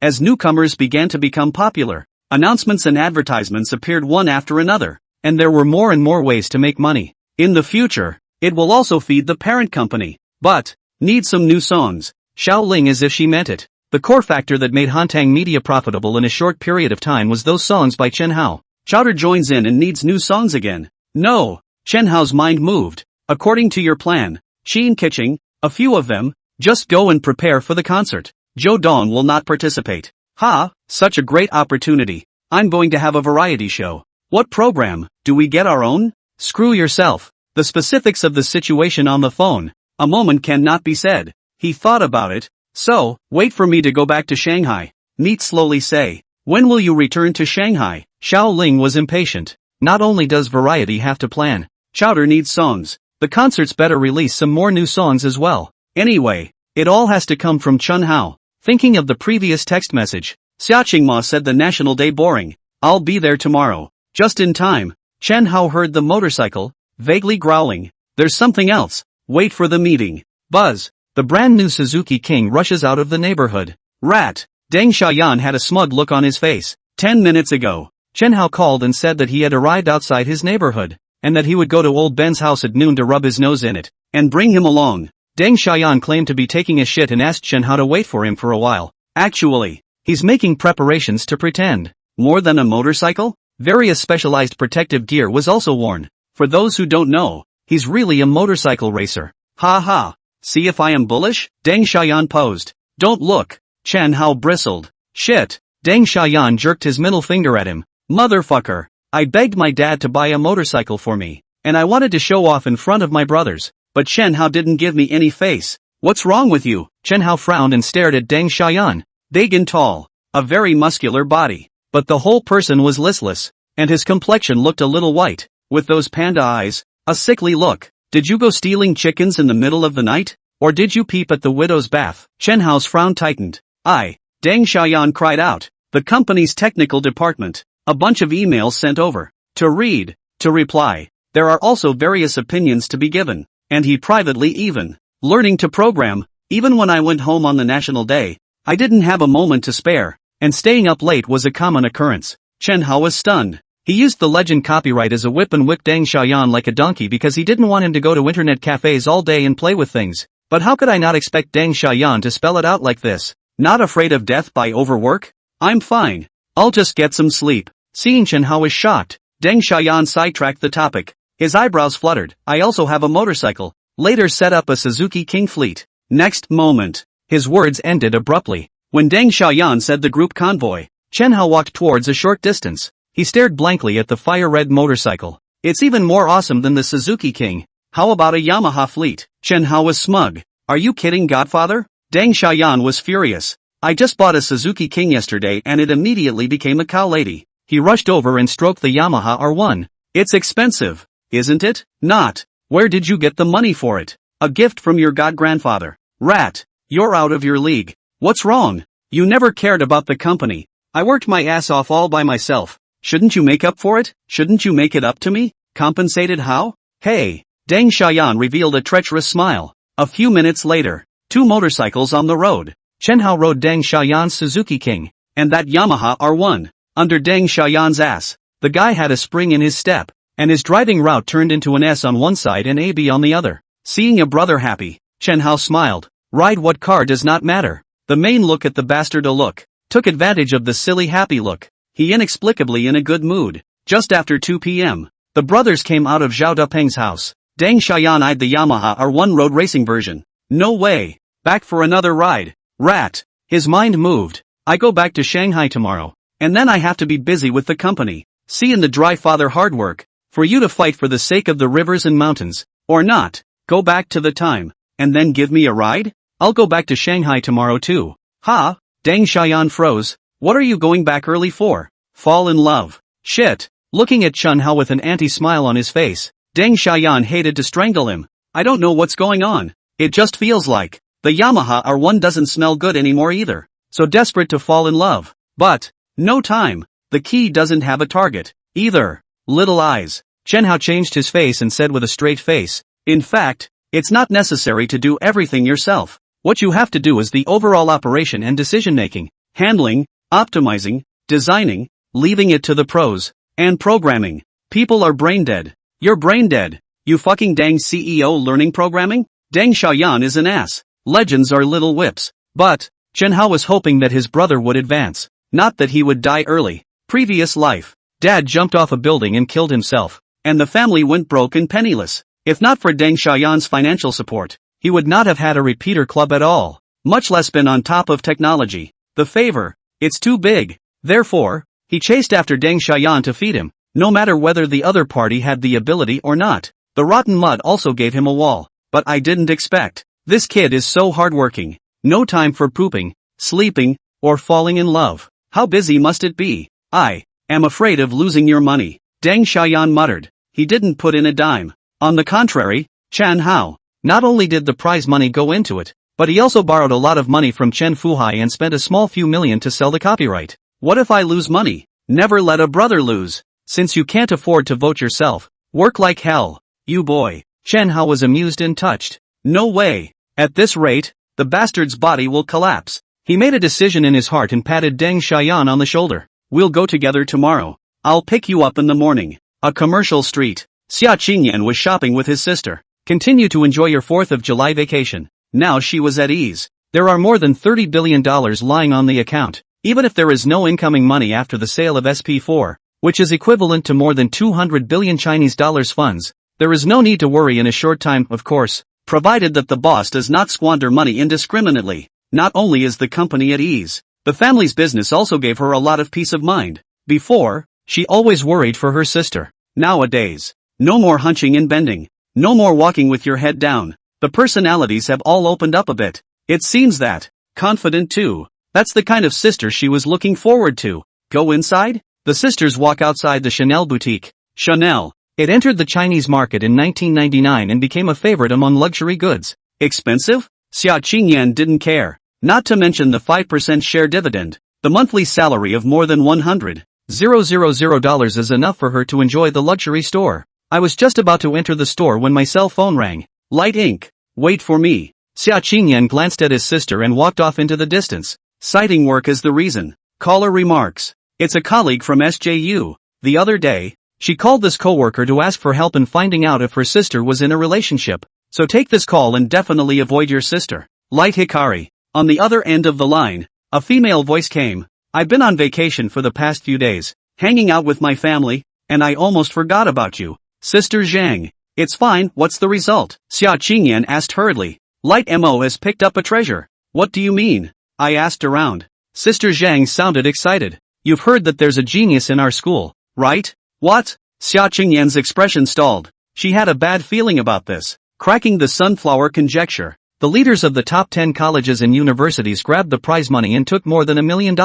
S1: As newcomers began to become popular, announcements and advertisements appeared one after another, and there were more and more ways to make money. In the future, it will also feed the parent company. But, need some new songs. Xiao Ling as if she meant it. The core factor that made Hantang Media profitable in a short period of time was those songs by Chen Hao. Chowder joins in and needs new songs again. No. Chen Hao's mind moved. According to your plan, Qin Keqing, a few of them, just go and prepare for the concert. Zhou Dong will not participate. Ha, such a great opportunity. I'm going to have a variety show. What program? Do we get our own? Screw yourself. The specifics of the situation on the phone. A moment cannot be said. He thought about it. So, wait for me to go back to Shanghai. Meet slowly say. When will you return to Shanghai? Xiao Ling was impatient. Not only does Variety have to plan, Chowder needs songs. The concerts better release some more new songs as well. Anyway, it all has to come from Chen Hao. Thinking of the previous text message, Xia Qingma said the National Day boring. I'll be there tomorrow. Just in time. Chen Hao heard the motorcycle, vaguely growling. There's something else. Wait for the meeting. Buzz. The brand new Suzuki King rushes out of the neighborhood. Rat. Deng Xiaoyan had a smug look on his face. 10 minutes ago, Chen Hao called and said that he had arrived outside his neighborhood, and that he would go to old Ben's house at noon to rub his nose in it, and bring him along. Deng Xiaoyan claimed to be taking a shit and asked Chen Hao to wait for him for a while. Actually, he's making preparations to pretend. More than a motorcycle? Various specialized protective gear was also worn. For those who don't know, he's really a motorcycle racer. Ha ha. See if I am bullish? Deng Xiaoyan posed. Don't look. Chen Hao bristled. Shit. Deng Xiaoyan jerked his middle finger at him. Motherfucker. I begged my dad to buy a motorcycle for me, and I wanted to show off in front of my brothers, but Chen Hao didn't give me any face. What's wrong with you? Chen Hao frowned and stared at Deng Xiaoyan. Big and tall. A very muscular body. But the whole person was listless, and his complexion looked a little white, with those panda eyes, a sickly look. Did you go stealing chickens in the middle of the night? Or did you peep at the widow's bath? Chen Hao's frown tightened. Deng Xiaoyan cried out. The company's technical department. A bunch of emails sent over. To read. To reply. There are also various opinions to be given. And he privately even. Learning to program. Even when I went home on the National Day, I didn't have a moment to spare. And staying up late was a common occurrence. Chen Hao was stunned. He used the legend copyright as a whip and whipped Deng Xiaoyan like a donkey because he didn't want him to go to internet cafes all day and play with things. But how could I not expect Deng Xiaoyan to spell it out like this? Not afraid of death by overwork? I'm fine. I'll just get some sleep. Seeing Chen Hao was shocked, Deng Xiaoyan sidetracked the topic. His eyebrows fluttered. I also have a motorcycle. Later set up a Suzuki King fleet. Next moment. His words ended abruptly. When Deng Xiaoyan said the group convoy, Chen Hao walked towards a short distance. He stared blankly at the fire-red motorcycle. It's even more awesome than the Suzuki King. How about a Yamaha fleet? Chen Hao was smug. Are you kidding, Godfather? Deng Xiaoyan was furious. I just bought a Suzuki King yesterday and it immediately became a cow lady. He rushed over and stroked the Yamaha R1. It's expensive, isn't it? Not. Where did you get the money for it? A gift from your god-grandfather. Rat. You're out of your league. What's wrong? You never cared about the company. I worked my ass off all by myself. Shouldn't you make up for it? Shouldn't you make it up to me? Compensated how? Hey. Deng Xiaoyan revealed a treacherous smile. A few minutes later, 2 motorcycles on the road. Chen Hao rode Deng Xiaoyan's Suzuki King, and that Yamaha R1, under Deng Xiaoyan's ass. The guy had a spring in his step, and his driving route turned into an S on one side and a B on the other. Seeing a brother happy, Chen Hao smiled. Ride what car does not matter. The main look at the bastard a look. Took advantage of the silly happy look. He inexplicably in a good mood. Just after 2 p.m., the brothers came out of Zhao Dupeng's house. Deng Xiaoyan eyed the Yamaha R1 road racing version. No way. Back for another ride. Rat. His mind moved. I go back to Shanghai tomorrow. And then I have to be busy with the company. See in the dry father hard work. For you to fight for the sake of the rivers and mountains. Or not. Go back to the time. And then give me a ride? I'll go back to Shanghai tomorrow too. Ha? Deng Xiaoyan froze. What are you going back early for? Fall in love. Shit. Looking at Chen Hao with an anti-smile on his face, Deng Xiaoyan hated to strangle him. I don't know what's going on. It just feels like the Yamaha R1 doesn't smell good anymore either. So desperate to fall in love. But no time. The key doesn't have a target either. Little eyes. Chen Hao changed his face and said with a straight face, in fact, it's not necessary to do everything yourself. What you have to do is the overall operation and decision-making, handling, optimizing, designing, leaving it to the pros, and programming. People are brain dead. You're brain dead. You fucking dang CEO learning programming? Deng Xiaoyan is an ass. Legends are little whips. But Chen Hao was hoping that his brother would advance. Not that he would die early. Previous life. Dad jumped off a building and killed himself. And the family went broke and penniless. If not for Deng Xiaoyan's financial support, he would not have had a repeater club at all. Much less been on top of technology. The favor. It's too big. Therefore, he chased after Deng Xiaoyan to feed him, no matter whether the other party had the ability or not. The rotten mud also gave him a wall. But I didn't expect. This kid is so hardworking. No time for pooping, sleeping, or falling in love. How busy must it be? I am afraid of losing your money. Deng Xiaoyan muttered. He didn't put in a dime. On the contrary, Chen Hao. Not only did the prize money go into it, but he also borrowed a lot of money from Chen Fuhai and spent a small few million to sell the copyright. What if I lose money? Never let a brother lose. Since you can't afford to vote yourself, work like hell. You boy. Chen Hao was amused and touched. No way. At this rate, the bastard's body will collapse. He made a decision in his heart and patted Deng Xiaoyan on the shoulder. We'll go together tomorrow. I'll pick you up in the morning. A commercial street. Xia Qingyan was shopping with his sister. Continue to enjoy your 4th of July vacation. Now she was at ease. There are more than $30 billion lying on the account. Even if there is no incoming money after the sale of SP4, which is equivalent to more than 200 billion Chinese dollars funds, there is no need to worry in a short time, of course, provided that the boss does not squander money indiscriminately. Not only is the company at ease, the family's business also gave her a lot of peace of mind. Before, she always worried for her sister. Nowadays, no more hunching and bending. No more walking with your head down. The personalities have all opened up a bit. It seems that, confident too. That's the kind of sister she was looking forward to. Go inside? The sisters walk outside the Chanel boutique. Chanel. It entered the Chinese market in 1999 and became a favorite among luxury goods. Expensive? Xia Qingyan didn't care. Not to mention the 5% share dividend. The monthly salary of more than $100,000 is enough for her to enjoy the luxury store. I was just about to enter the store when my cell phone rang. Light ink. Wait for me. Xia Qingyan glanced at his sister and walked off into the distance, citing work as the reason. Caller remarks. It's a colleague from SJU. The other day, she called this coworker to ask for help in finding out if her sister was in a relationship. So take this call and definitely avoid your sister. Light Hikari. On the other end of the line, a female voice came. I've been on vacation for the past few days, hanging out with my family, and I almost forgot about you. Sister Zhang. It's fine, what's the result? Xia Qingyan asked hurriedly. Light Mo has picked up a treasure. What do you mean? I asked around. Sister Zhang sounded excited. You've heard that there's a genius in our school, right? What? Xia Qingyan's expression stalled. She had a bad feeling about this. Cracking the sunflower conjecture. The leaders of the top 10 colleges and universities grabbed the prize money and took more than $1 million.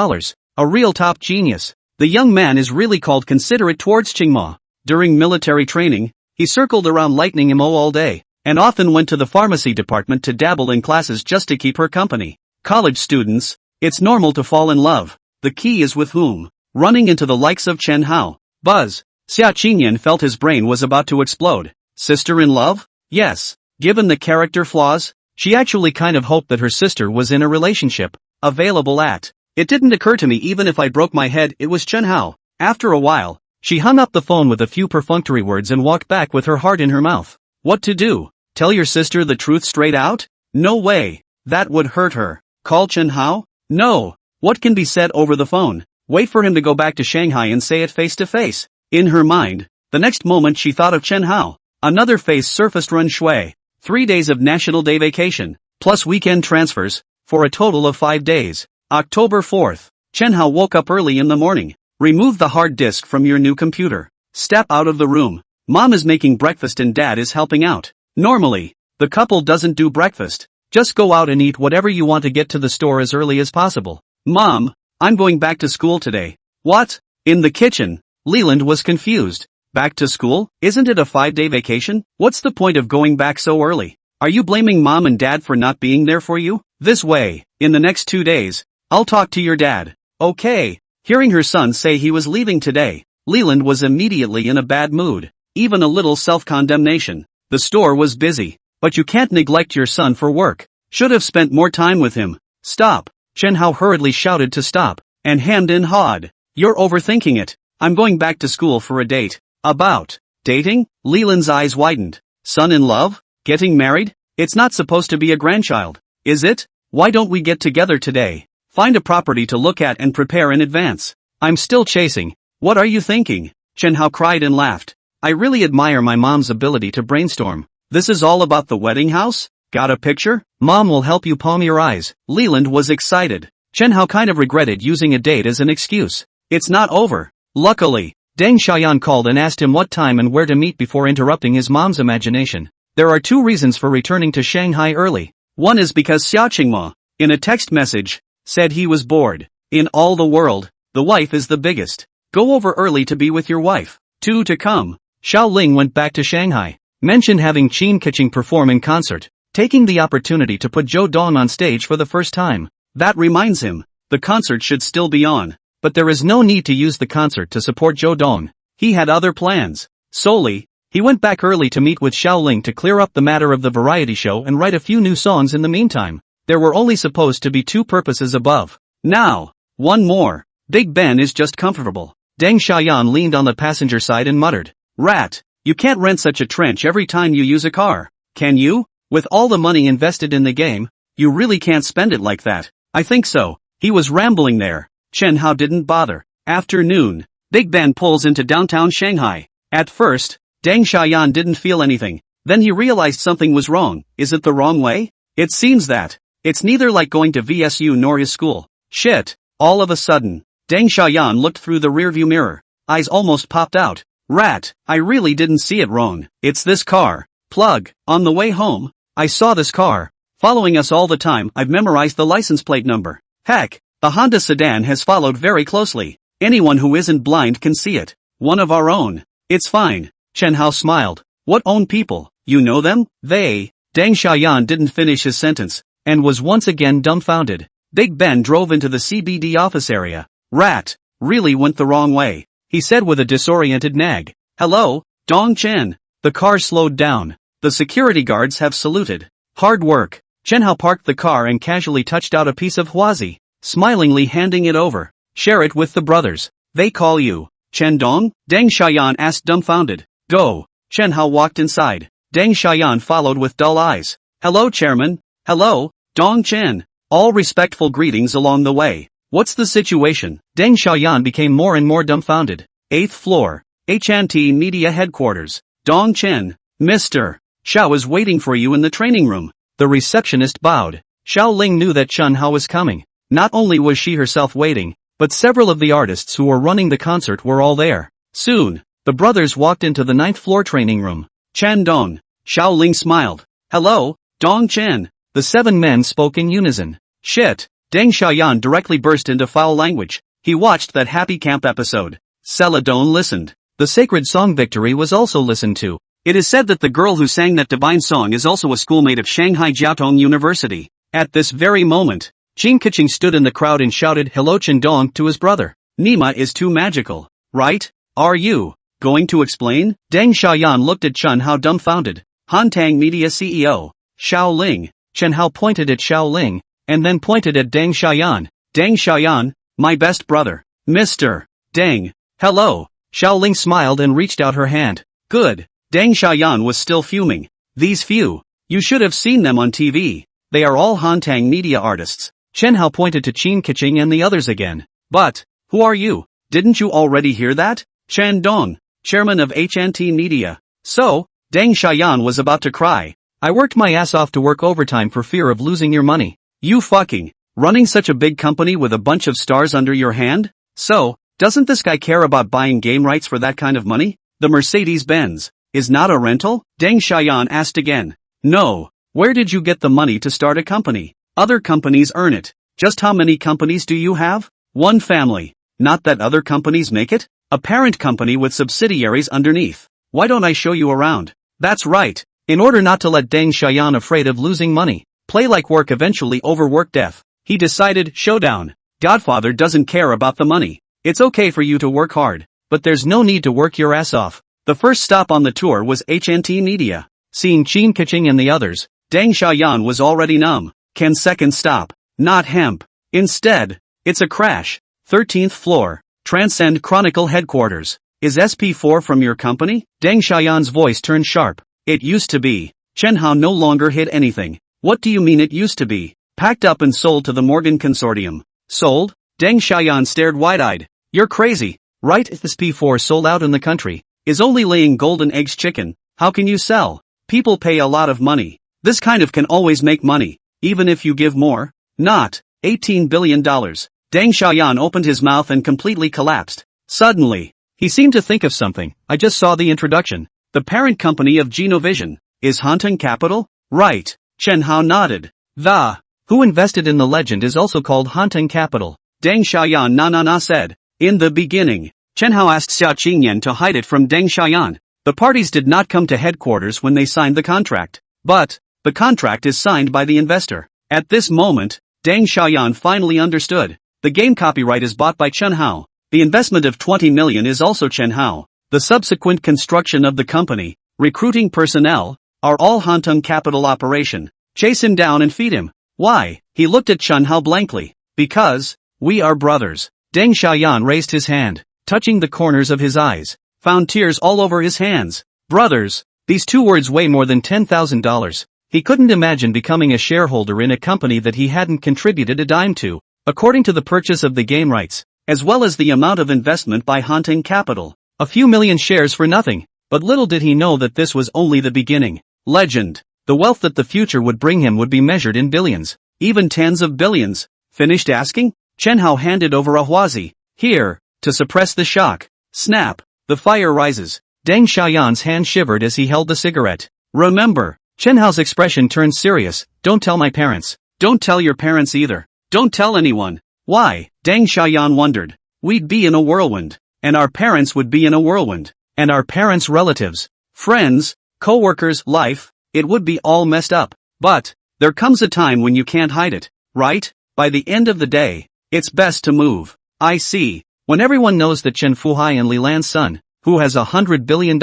S1: A real top genius. The young man is really called considerate towards Qingma. During military training, he circled around Lightning Mo all day, and often went to the pharmacy department to dabble in classes just to keep her company. College students, it's normal to fall in love. The key is with whom. Running into the likes of Chen Hao. Buzz. Xia Qingyan felt his brain was about to explode. Sister in love? Yes. Given the character flaws, she actually kind of hoped that her sister was in a relationship. Available at. It didn't occur to me even if I broke my head it was Chen Hao. After a while, she hung up the phone with a few perfunctory words and walked back with her heart in her mouth. What to do? Tell your sister the truth straight out? No way. That would hurt her. Call Chen Hao? No. What can be said over the phone? Wait for him to go back to Shanghai and say it face to face. In her mind, the next moment she thought of Chen Hao. Another face surfaced. Ren Shui. 3 days of National Day vacation, plus weekend transfers, for a total of 5 days. October 4th. Chen Hao woke up early in the morning. Remove the hard disk from your new computer. Step out of the room. Mom is making breakfast and dad is helping out. Normally, the couple doesn't do breakfast. Just go out and eat whatever you want to get to the store as early as possible. Mom, I'm going back to school today. What? In the kitchen, Leland was confused. Back to school? Isn't it a 5-day vacation? What's the point of going back so early? Are you blaming mom and dad for not being there for you? This way, in the next 2 days, I'll talk to your dad. Okay. Hearing her son say he was leaving today, Leland was immediately in a bad mood. Even a little self-condemnation. The store was busy, but you can't neglect your son for work. Should have spent more time with him. Stop. Chen Hao hurriedly shouted to stop, and hemmed and hawed. You're overthinking it. I'm going back to school for a date. About dating? Leland's eyes widened. Son in love? Getting married? It's not supposed to be a grandchild, is it? Why don't we get together today? Find a property to look at and prepare in advance. I'm still chasing. What are you thinking? Chen Hao cried and laughed. I really admire my mom's ability to brainstorm. This is all about the wedding house? Got a picture? Mom will help you palm your eyes. Leland was excited. Chen Hao kind of regretted using a date as an excuse. It's not over. Luckily, Deng Xiaoyan called and asked him what time and where to meet before interrupting his mom's imagination. There are 2 reasons for returning to Shanghai early. One is because Xia Qingma, in a text message, said he was bored. In all the world, the wife is the biggest. Go over early to be with your wife. 2 to come. Xiao Ling went back to Shanghai. Mentioned having Qin Keqing perform in concert, taking the opportunity to put Zhou Dong on stage for the first time. That reminds him, the concert should still be on. But there is no need to use the concert to support Zhou Dong. He had other plans. Solely, he went back early to meet with Xiao Ling to clear up the matter of the variety show and write a few new songs in the meantime. There were only supposed to be 2 purposes above. Now, 1 more. Big Ben is just comfortable. Deng Xiaoyan leaned on the passenger side and muttered. Rat, you can't rent such a trench every time you use a car. Can you? With all the money invested in the game, you really can't spend it like that. I think so. He was rambling there. Chen Hao didn't bother. Afternoon. Big Ben pulls into downtown Shanghai. At first, Deng Xiaoyan didn't feel anything. Then he realized something was wrong. Is it the wrong way? It seems that. It's neither like going to VSU nor his school. Shit. All of a sudden, Deng Xiaoyan looked through the rearview mirror. Eyes almost popped out. Rat, I really didn't see it wrong. It's this car. Plug. On the way home, I saw this car. Following us all the time. I've memorized the license plate number. Heck. The Honda sedan has followed very closely. Anyone who isn't blind can see it. One of our own. It's fine. Chen Hao smiled. What own people? You know them? They. Deng Xiaoyan didn't finish his sentence, and was once again dumbfounded. Big Ben drove into the CBD office area. Rat. Really went the wrong way, he said with a disoriented nag. Hello, Dong Chen. The car slowed down. The security guards have saluted. Hard work. Chen Hao parked the car and casually touched out a piece of huazi, smilingly handing it over. Share it with the brothers. They call you Chen Dong? Deng Xiaoyan asked dumbfounded. Go. Chen Hao walked inside. Deng Xiaoyan followed with dull eyes. Hello chairman. Hello, Dong Chen. All respectful greetings along the way. What's the situation? Deng Xiaoyan became more and more dumbfounded. 8th floor. HNT Media Headquarters. Dong Chen. Mr. Xiao is waiting for you in the training room. The receptionist bowed. Xiao Ling knew that Chen Hao was coming. Not only was she herself waiting, but several of the artists who were running the concert were all there. Soon, the brothers walked into the 9th floor training room. Chen Dong. Xiao Ling smiled. Hello, Dong Chen. The 7 men spoke in unison. Shit. Deng Xiaoyan directly burst into foul language. He watched that Happy Camp episode. Celadon listened. The sacred song Victory was also listened to. It is said that the girl who sang that divine song is also a schoolmate of Shanghai Jiaotong University. At this very moment, Qin Keqing stood in the crowd and shouted hello Chen Dong to his brother. Nima is too magical, right? Are you going to explain? Deng Xiaoyan looked at Chen Hao dumbfounded. Hantang Media CEO, Xiao Ling. Chen Hao pointed at Xiao Ling, and then pointed at Deng Xiaoyan. Deng Xiaoyan, my best brother. Mr. Deng. Hello. Xiao Ling smiled and reached out her hand. Good. Deng Xiaoyan was still fuming. These few. You should have seen them on TV. They are all Hantang Media artists. Chen Hao pointed to Qin Keqing and the others again. But, who are you? Didn't you already hear that? Chen Dong, chairman of HNT Media. So, Deng Xiaoyan was about to cry. I worked my ass off to work overtime for fear of losing your money. You fucking, running such a big company with a bunch of stars under your hand? So, doesn't this guy care about buying game rights for that kind of money? The Mercedes-Benz is not a rental? Deng Xiaoyan asked again. No. Where did you get the money to start a company? Other companies earn it. Just how many companies do you have? One family. Not that other companies make it? A parent company with subsidiaries underneath. Why don't I show you around? That's right. In order not to let Deng Xiaoyan afraid of losing money, play like work eventually overwork death, he decided, showdown. Godfather doesn't care about the money. It's okay for you to work hard, but there's no need to work your ass off. The first stop on the tour was HNT Media. Seeing Qin Keqing and the others, Deng Xiaoyan was already numb. Can second stop? Not hemp. Instead, it's a crash. 13th floor. Transcend Chronicle headquarters. Is SP4 from your company? Deng Xiaoyan's voice turned sharp. It used to be. Chen Hao no longer hid anything. What do you mean it used to be? Packed up and sold to the Morgan Consortium. Sold? Deng Xiaoyan stared wide-eyed. You're crazy, right? If SP4 sold out in the country, is only laying golden eggs chicken, how can you sell? People pay a lot of money. This kind of can always make money, even if you give more. Not $18 billion. Deng Xiaoyan opened his mouth and completely collapsed. Suddenly, he seemed to think of something. I just saw the introduction. The parent company of Genovision is Hantang Capital? Right. Chen Hao nodded. The who invested in the legend is also called Hantang Capital. Deng Xiaoyan na said. In the beginning, Chen Hao asked Xia Qingyan to hide it from Deng Xiaoyan. The parties did not come to headquarters when they signed the contract. But, the contract is signed by the investor. At this moment, Deng Xiaoyan finally understood. The game copyright is bought by Chen Hao. The investment of 20 million is also Chen Hao. The subsequent construction of the company, recruiting personnel, are all Hantang Capital operation. Chase him down and feed him. Why? He looked at Chen Hao blankly. Because, we are brothers. Deng Xiaoyan raised his hand, touching the corners of his eyes, found tears all over his hands. Brothers. These two words weigh more than $10,000. He couldn't imagine becoming a shareholder in a company that he hadn't contributed a dime to. According to the purchase of the game rights, as well as the amount of investment by Hantang Capital, a few million shares for nothing, but little did he know that this was only the beginning. Legend. The wealth that the future would bring him would be measured in billions, even tens of billions. Finished asking? Chen Hao handed over a huazi. Here, to suppress the shock. Snap. The fire rises. Deng Xiaoyan's hand shivered as he held the cigarette. Remember. Chen Hao's expression turned serious. Don't tell my parents. Don't tell your parents either. Don't tell anyone. Why? Deng Xiaoyan wondered. We'd be in a whirlwind. And our parents would be in a whirlwind. and our parents' relatives, friends, co-workers' life, it would be all messed up. But there comes a time when you can't hide it, right? By the end of the day, it's best to move. I see. When everyone knows that Chen Fuhai and Li Lan's son, who has $100 billion,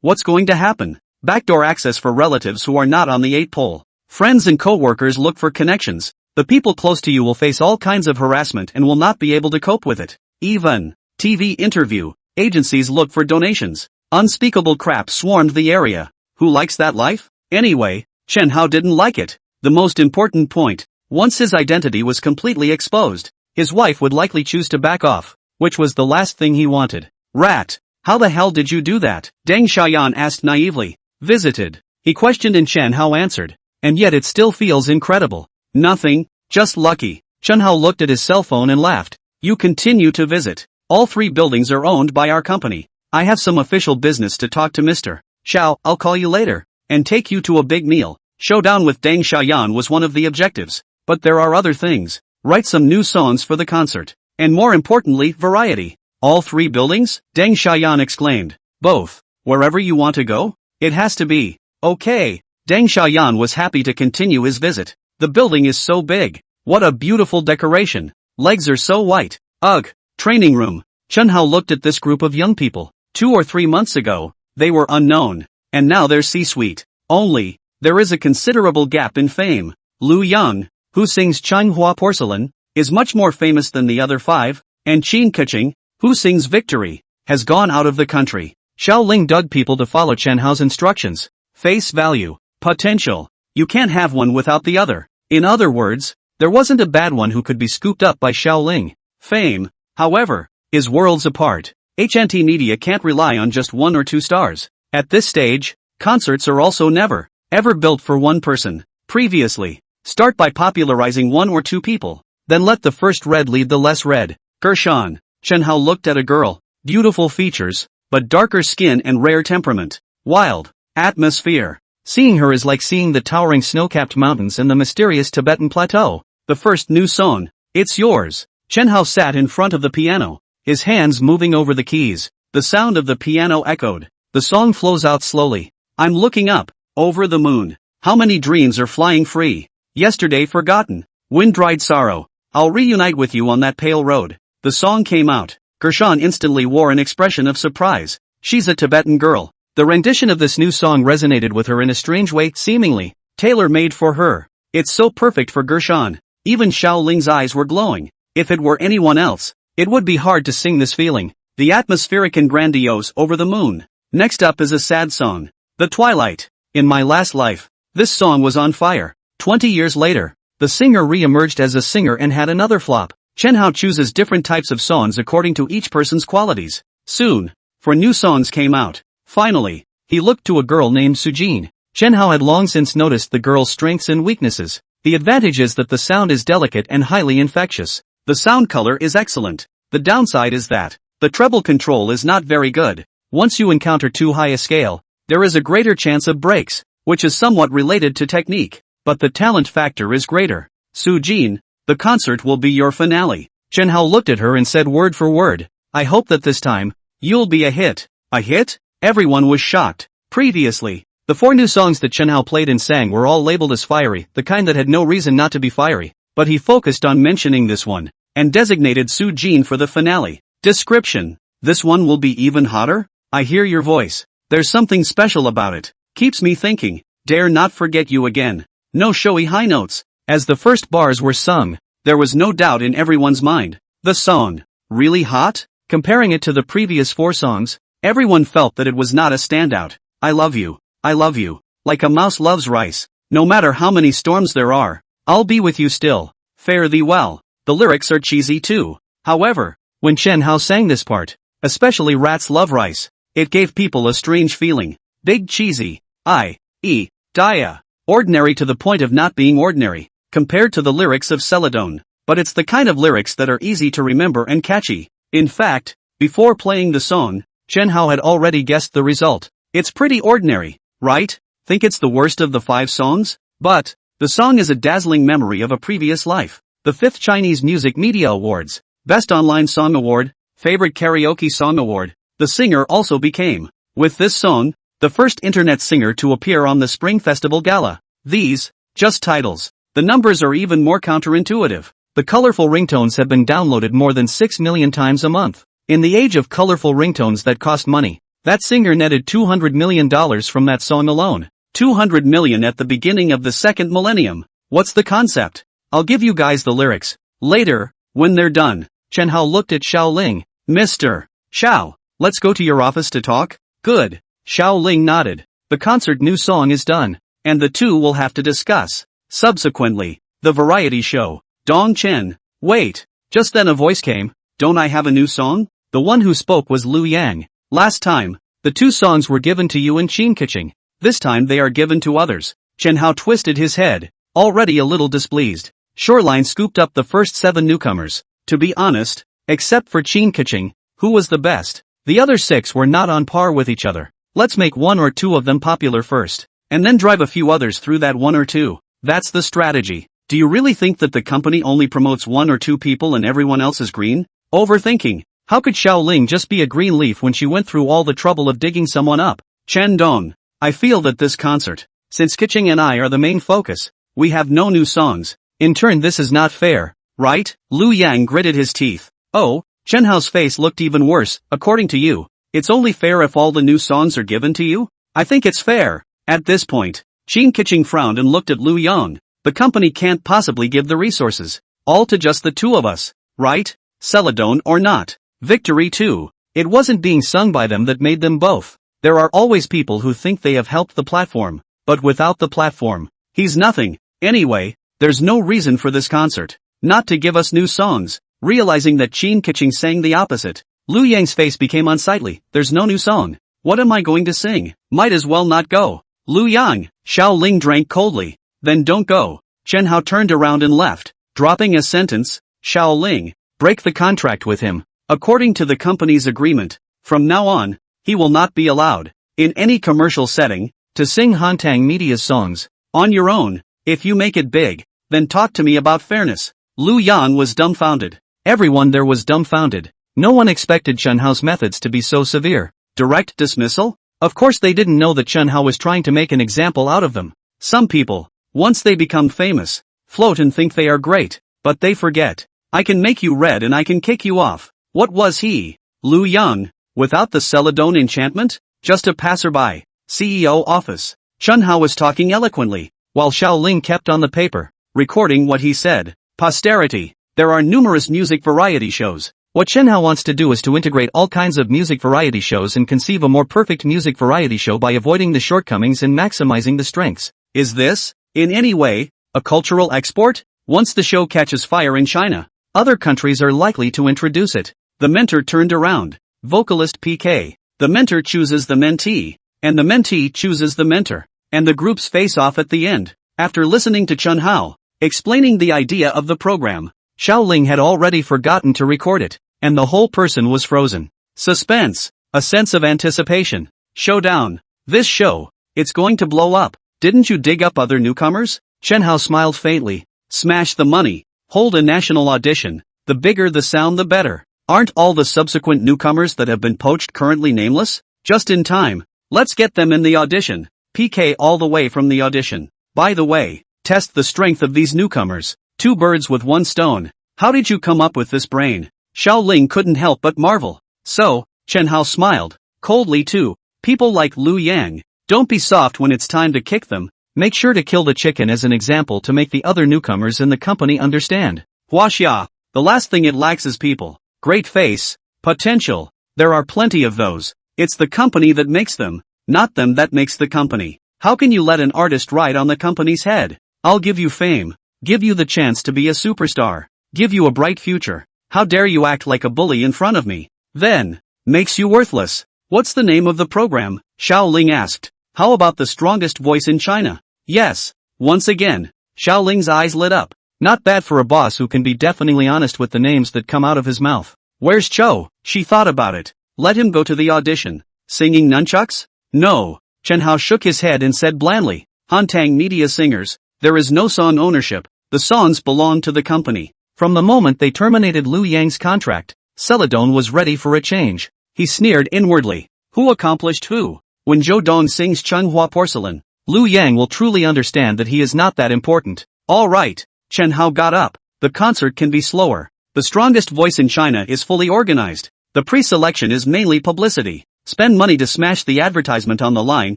S1: what's going to happen? Backdoor access for relatives who are not on the 8 pole. Friends and co-workers look for connections. The people close to you will face all kinds of harassment and will not be able to cope with it. Even TV interview agencies look for donations. Unspeakable crap swarmed the area. Who likes that life? Anyway, Chen Hao didn't like it. The most important point, once his identity was completely exposed, his wife would likely choose to back off, which was the last thing he wanted. Rat, how the hell did you do that? Deng Xiaoyan asked naively. Visited. He questioned and Chen Hao answered. And yet it still feels incredible. Nothing, just lucky. Chen Hao looked at his cell phone and laughed. You continue to visit. All 3 buildings are owned by our company. I have some official business to talk to Mr. Xiao, I'll call you later, and take you to a big meal. Showdown with Deng Xiaoyan was one of the objectives. But there are other things. Write some new songs for the concert. And more importantly, variety. All 3 buildings? Deng Xiaoyan exclaimed. Both. Wherever you want to go? It has to be. Okay. Deng Xiaoyan was happy to continue his visit. The building is so big. What a beautiful decoration. Legs are so white. Ugh. Training room. Chen Hao looked at this group of young people. 2 or 3 months ago, they were unknown. And now they're C-suite. Only, there is a considerable gap in fame. Lu Yang, who sings Changhua Porcelain, is much more famous than the other 5, and Qin Keqing, who sings Victory, has gone out of the country. Xiao Ling dug people to follow Chen Hao's instructions. Face value. Potential. You can't have one without the other. In other words, there wasn't a bad one who could be scooped up by Xiao Ling. Fame, however, is worlds apart. HNT Media can't rely on just 1 or 2 stars. At this stage, concerts are also never, ever built for one person. Previously, start by popularizing 1 or 2 people. Then let the first red lead the less red. Gershon. Chen Hao looked at a girl. Beautiful features, but darker skin and rare temperament. Wild. Atmosphere. Seeing her is like seeing the towering snow-capped mountains and the mysterious Tibetan plateau. The first new song. It's yours. Chen Hao sat in front of the piano, his hands moving over the keys. The sound of the piano echoed. The song flows out slowly. I'm looking up, over the moon. How many dreams are flying free? Yesterday forgotten. Wind-dried sorrow. I'll reunite with you on that pale road. The song came out. Gershon instantly wore an expression of surprise. She's a Tibetan girl. The rendition of this new song resonated with her in a strange way, seemingly tailor-made for her. It's so perfect for Gershon. Even Xiao Ling's eyes were glowing. If it were anyone else, it would be hard to sing this feeling. The atmospheric and grandiose over the moon. Next up is a sad song. The Twilight. In my last life, this song was on fire. 20 years later, the singer re-emerged as a singer and had another flop. Chen Hao chooses different types of songs according to each person's qualities. Soon, 4 new songs came out. Finally, he looked to a girl named Sujin. Chen Hao had long since noticed the girl's strengths and weaknesses. The advantage is that the sound is delicate and highly infectious. The sound color is excellent. The downside is that the treble control is not very good. Once you encounter too high a scale, there is a greater chance of breaks, which is somewhat related to technique, but the talent factor is greater. Sujin, the concert will be your finale. Chen Hao looked at her and said word for word, I hope that this time, you'll be a hit. A hit? Everyone was shocked. Previously, the 4 new songs that Chen Hao played and sang were all labeled as fiery, the kind that had no reason not to be fiery, but he focused on mentioning this one, and designated Sujin for the finale. Description. This one will be even hotter? I hear your voice. There's something special about it. Keeps me thinking. Dare not forget you again. No showy high notes. As the first bars were sung, there was no doubt in everyone's mind. The song. Really hot? Comparing it to the previous 4 songs, everyone felt that it was not a standout. I love you. I love you. Like a mouse loves rice. No matter how many storms there are, I'll be with you still. Fare thee well. The lyrics are cheesy too. However, when Chen Hao sang this part, especially rats love rice, it gave people a strange feeling. Big cheesy. Dia. Ordinary to the point of not being ordinary, compared to the lyrics of Celadon. But it's the kind of lyrics that are easy to remember and catchy. In fact, before playing the song, Chen Hao had already guessed the result. It's pretty ordinary, right? Think it's the worst of the 5 songs? But the song is a dazzling memory of a previous life. The 5th Chinese Music Media Awards, Best Online Song Award, Favorite Karaoke Song Award, the singer also became, with this song, the first internet singer to appear on the Spring Festival Gala. These, just titles. The numbers are even more counterintuitive. The colorful ringtones have been downloaded more than 6 million times a month. In the age of colorful ringtones that cost money, that singer netted $200 million from that song alone. 200 million at the beginning of the second millennium. What's the concept? I'll give you guys the lyrics later, when they're done. Chen Hao looked at Xiao Ling. Mr. Xiao, let's go to your office to talk? Good. Xiao Ling nodded. The concert new song is done, and the two will have to discuss. Subsequently, the variety show. Dong Chen. Wait. Just then a voice came. Don't I have a new song? The one who spoke was Lu Yang. Last time, the two songs were given to you in Qinkiching. This time they are given to others. Chen Hao twisted his head, already a little displeased. Shoreline scooped up the first 7 newcomers. To be honest, except for Qinkiching, who was the best, the other 6 were not on par with each other. Let's make 1 or 2 of them popular first, and then drive a few others through that 1 or 2. That's the strategy. Do you really think that the company only promotes 1 or 2 people and everyone else is green? Overthinking. How could Xiao Ling just be a green leaf when she went through all the trouble of digging someone up? Chen Dong. I feel that this concert, since Kiching and I are the main focus, we have no new songs. In turn, this is not fair, right? Lu Yang gritted his teeth. Oh, Chen Hao's face looked even worse. According to you, it's only fair if all the new songs are given to you? I think it's fair. At this point, Qin Kiching frowned and looked at Lu Yang. The company can't possibly give the resources, all to just the 2 of us, right? Celadon or not. Victory too. It wasn't being sung by them that made them both. There are always people who think they have helped the platform, but without the platform, he's nothing. Anyway, there's no reason for this concert not to give us new songs. Realizing that Qin Kiching sang the opposite, Lu Yang's face became unsightly. There's no new song. What am I going to sing? Might as well not go. Lu Yang. Xiao Ling drank coldly. Then don't go. Chen Hao turned around and left, dropping a sentence. Xiao Ling, break the contract with him. According to the company's agreement, from now on, he will not be allowed, in any commercial setting, to sing Hantang Media's songs. On your own, if you make it big, then talk to me about fairness. Lu Yan was dumbfounded. Everyone there was dumbfounded. No one expected Chen Hao's methods to be so severe. Direct dismissal? Of course they didn't know that Chen Hao was trying to make an example out of them. Some people, once they become famous, float and think they are great, but they forget. I can make you red and I can kick you off. What was he? Lu Yang, without the Celadon enchantment? Just a passerby. CEO office. Chen Hao was talking eloquently, while Xiao Ling kept on the paper, recording what he said. Posterity. There are numerous music variety shows. What Chen Hao wants to do is to integrate all kinds of music variety shows and conceive a more perfect music variety show by avoiding the shortcomings and maximizing the strengths. Is this, in any way, a cultural export? Once the show catches fire in China, other countries are likely to introduce it. The mentor turned around. Vocalist PK. The mentor chooses the mentee, and the mentee chooses the mentor, and the groups face off at the end. After listening to Chen Hao explaining the idea of the program, Xiao Ling had already forgotten to record it, and the whole person was frozen. Suspense. A sense of anticipation. Showdown. This show, it's going to blow up. Didn't you dig up other newcomers? Chen Hao smiled faintly. Smash the money. Hold a national audition. The bigger the sound the better. Aren't all the subsequent newcomers that have been poached currently nameless? Just in time. Let's get them in the audition. PK all the way from the audition. By the way, test the strength of these newcomers. 2 birds with 1 stone. How did you come up with this brain? Xiao Ling couldn't help but marvel. So, Chen Hao smiled. Coldly too. People like Lu Yang. Don't be soft when it's time to kick them. Make sure to kill the chicken as an example to make the other newcomers in the company understand. Huaxia. The last thing it lacks is people. Great face. Potential. There are plenty of those. It's the company that makes them, not them that makes the company. How can you let an artist ride on the company's head? I'll give you fame. Give you the chance to be a superstar. Give you a bright future. How dare you act like a bully in front of me? Then, makes you worthless. What's the name of the program? Xiao Ling asked. How about the strongest voice in China? Yes. Once again, Xiao Ling's eyes lit up. Not bad for a boss who can be deafeningly honest with the names that come out of his mouth. Where's Cho? She thought about it. Let him go to the audition. Singing nunchucks? No. Chen Hao shook his head and said blandly. Hantang Media singers. There is no song ownership. The songs belong to the company. From the moment they terminated Lu Yang's contract, Celadon was ready for a change. He sneered inwardly. Who accomplished who? When Zhou Dong sings Chenghua porcelain, Liu Yang will truly understand that he is not that important. Alright. Chen Hao got up. The concert can be slower. The strongest voice in China is fully organized. The pre-selection is mainly publicity. Spend money to smash the advertisement on the line.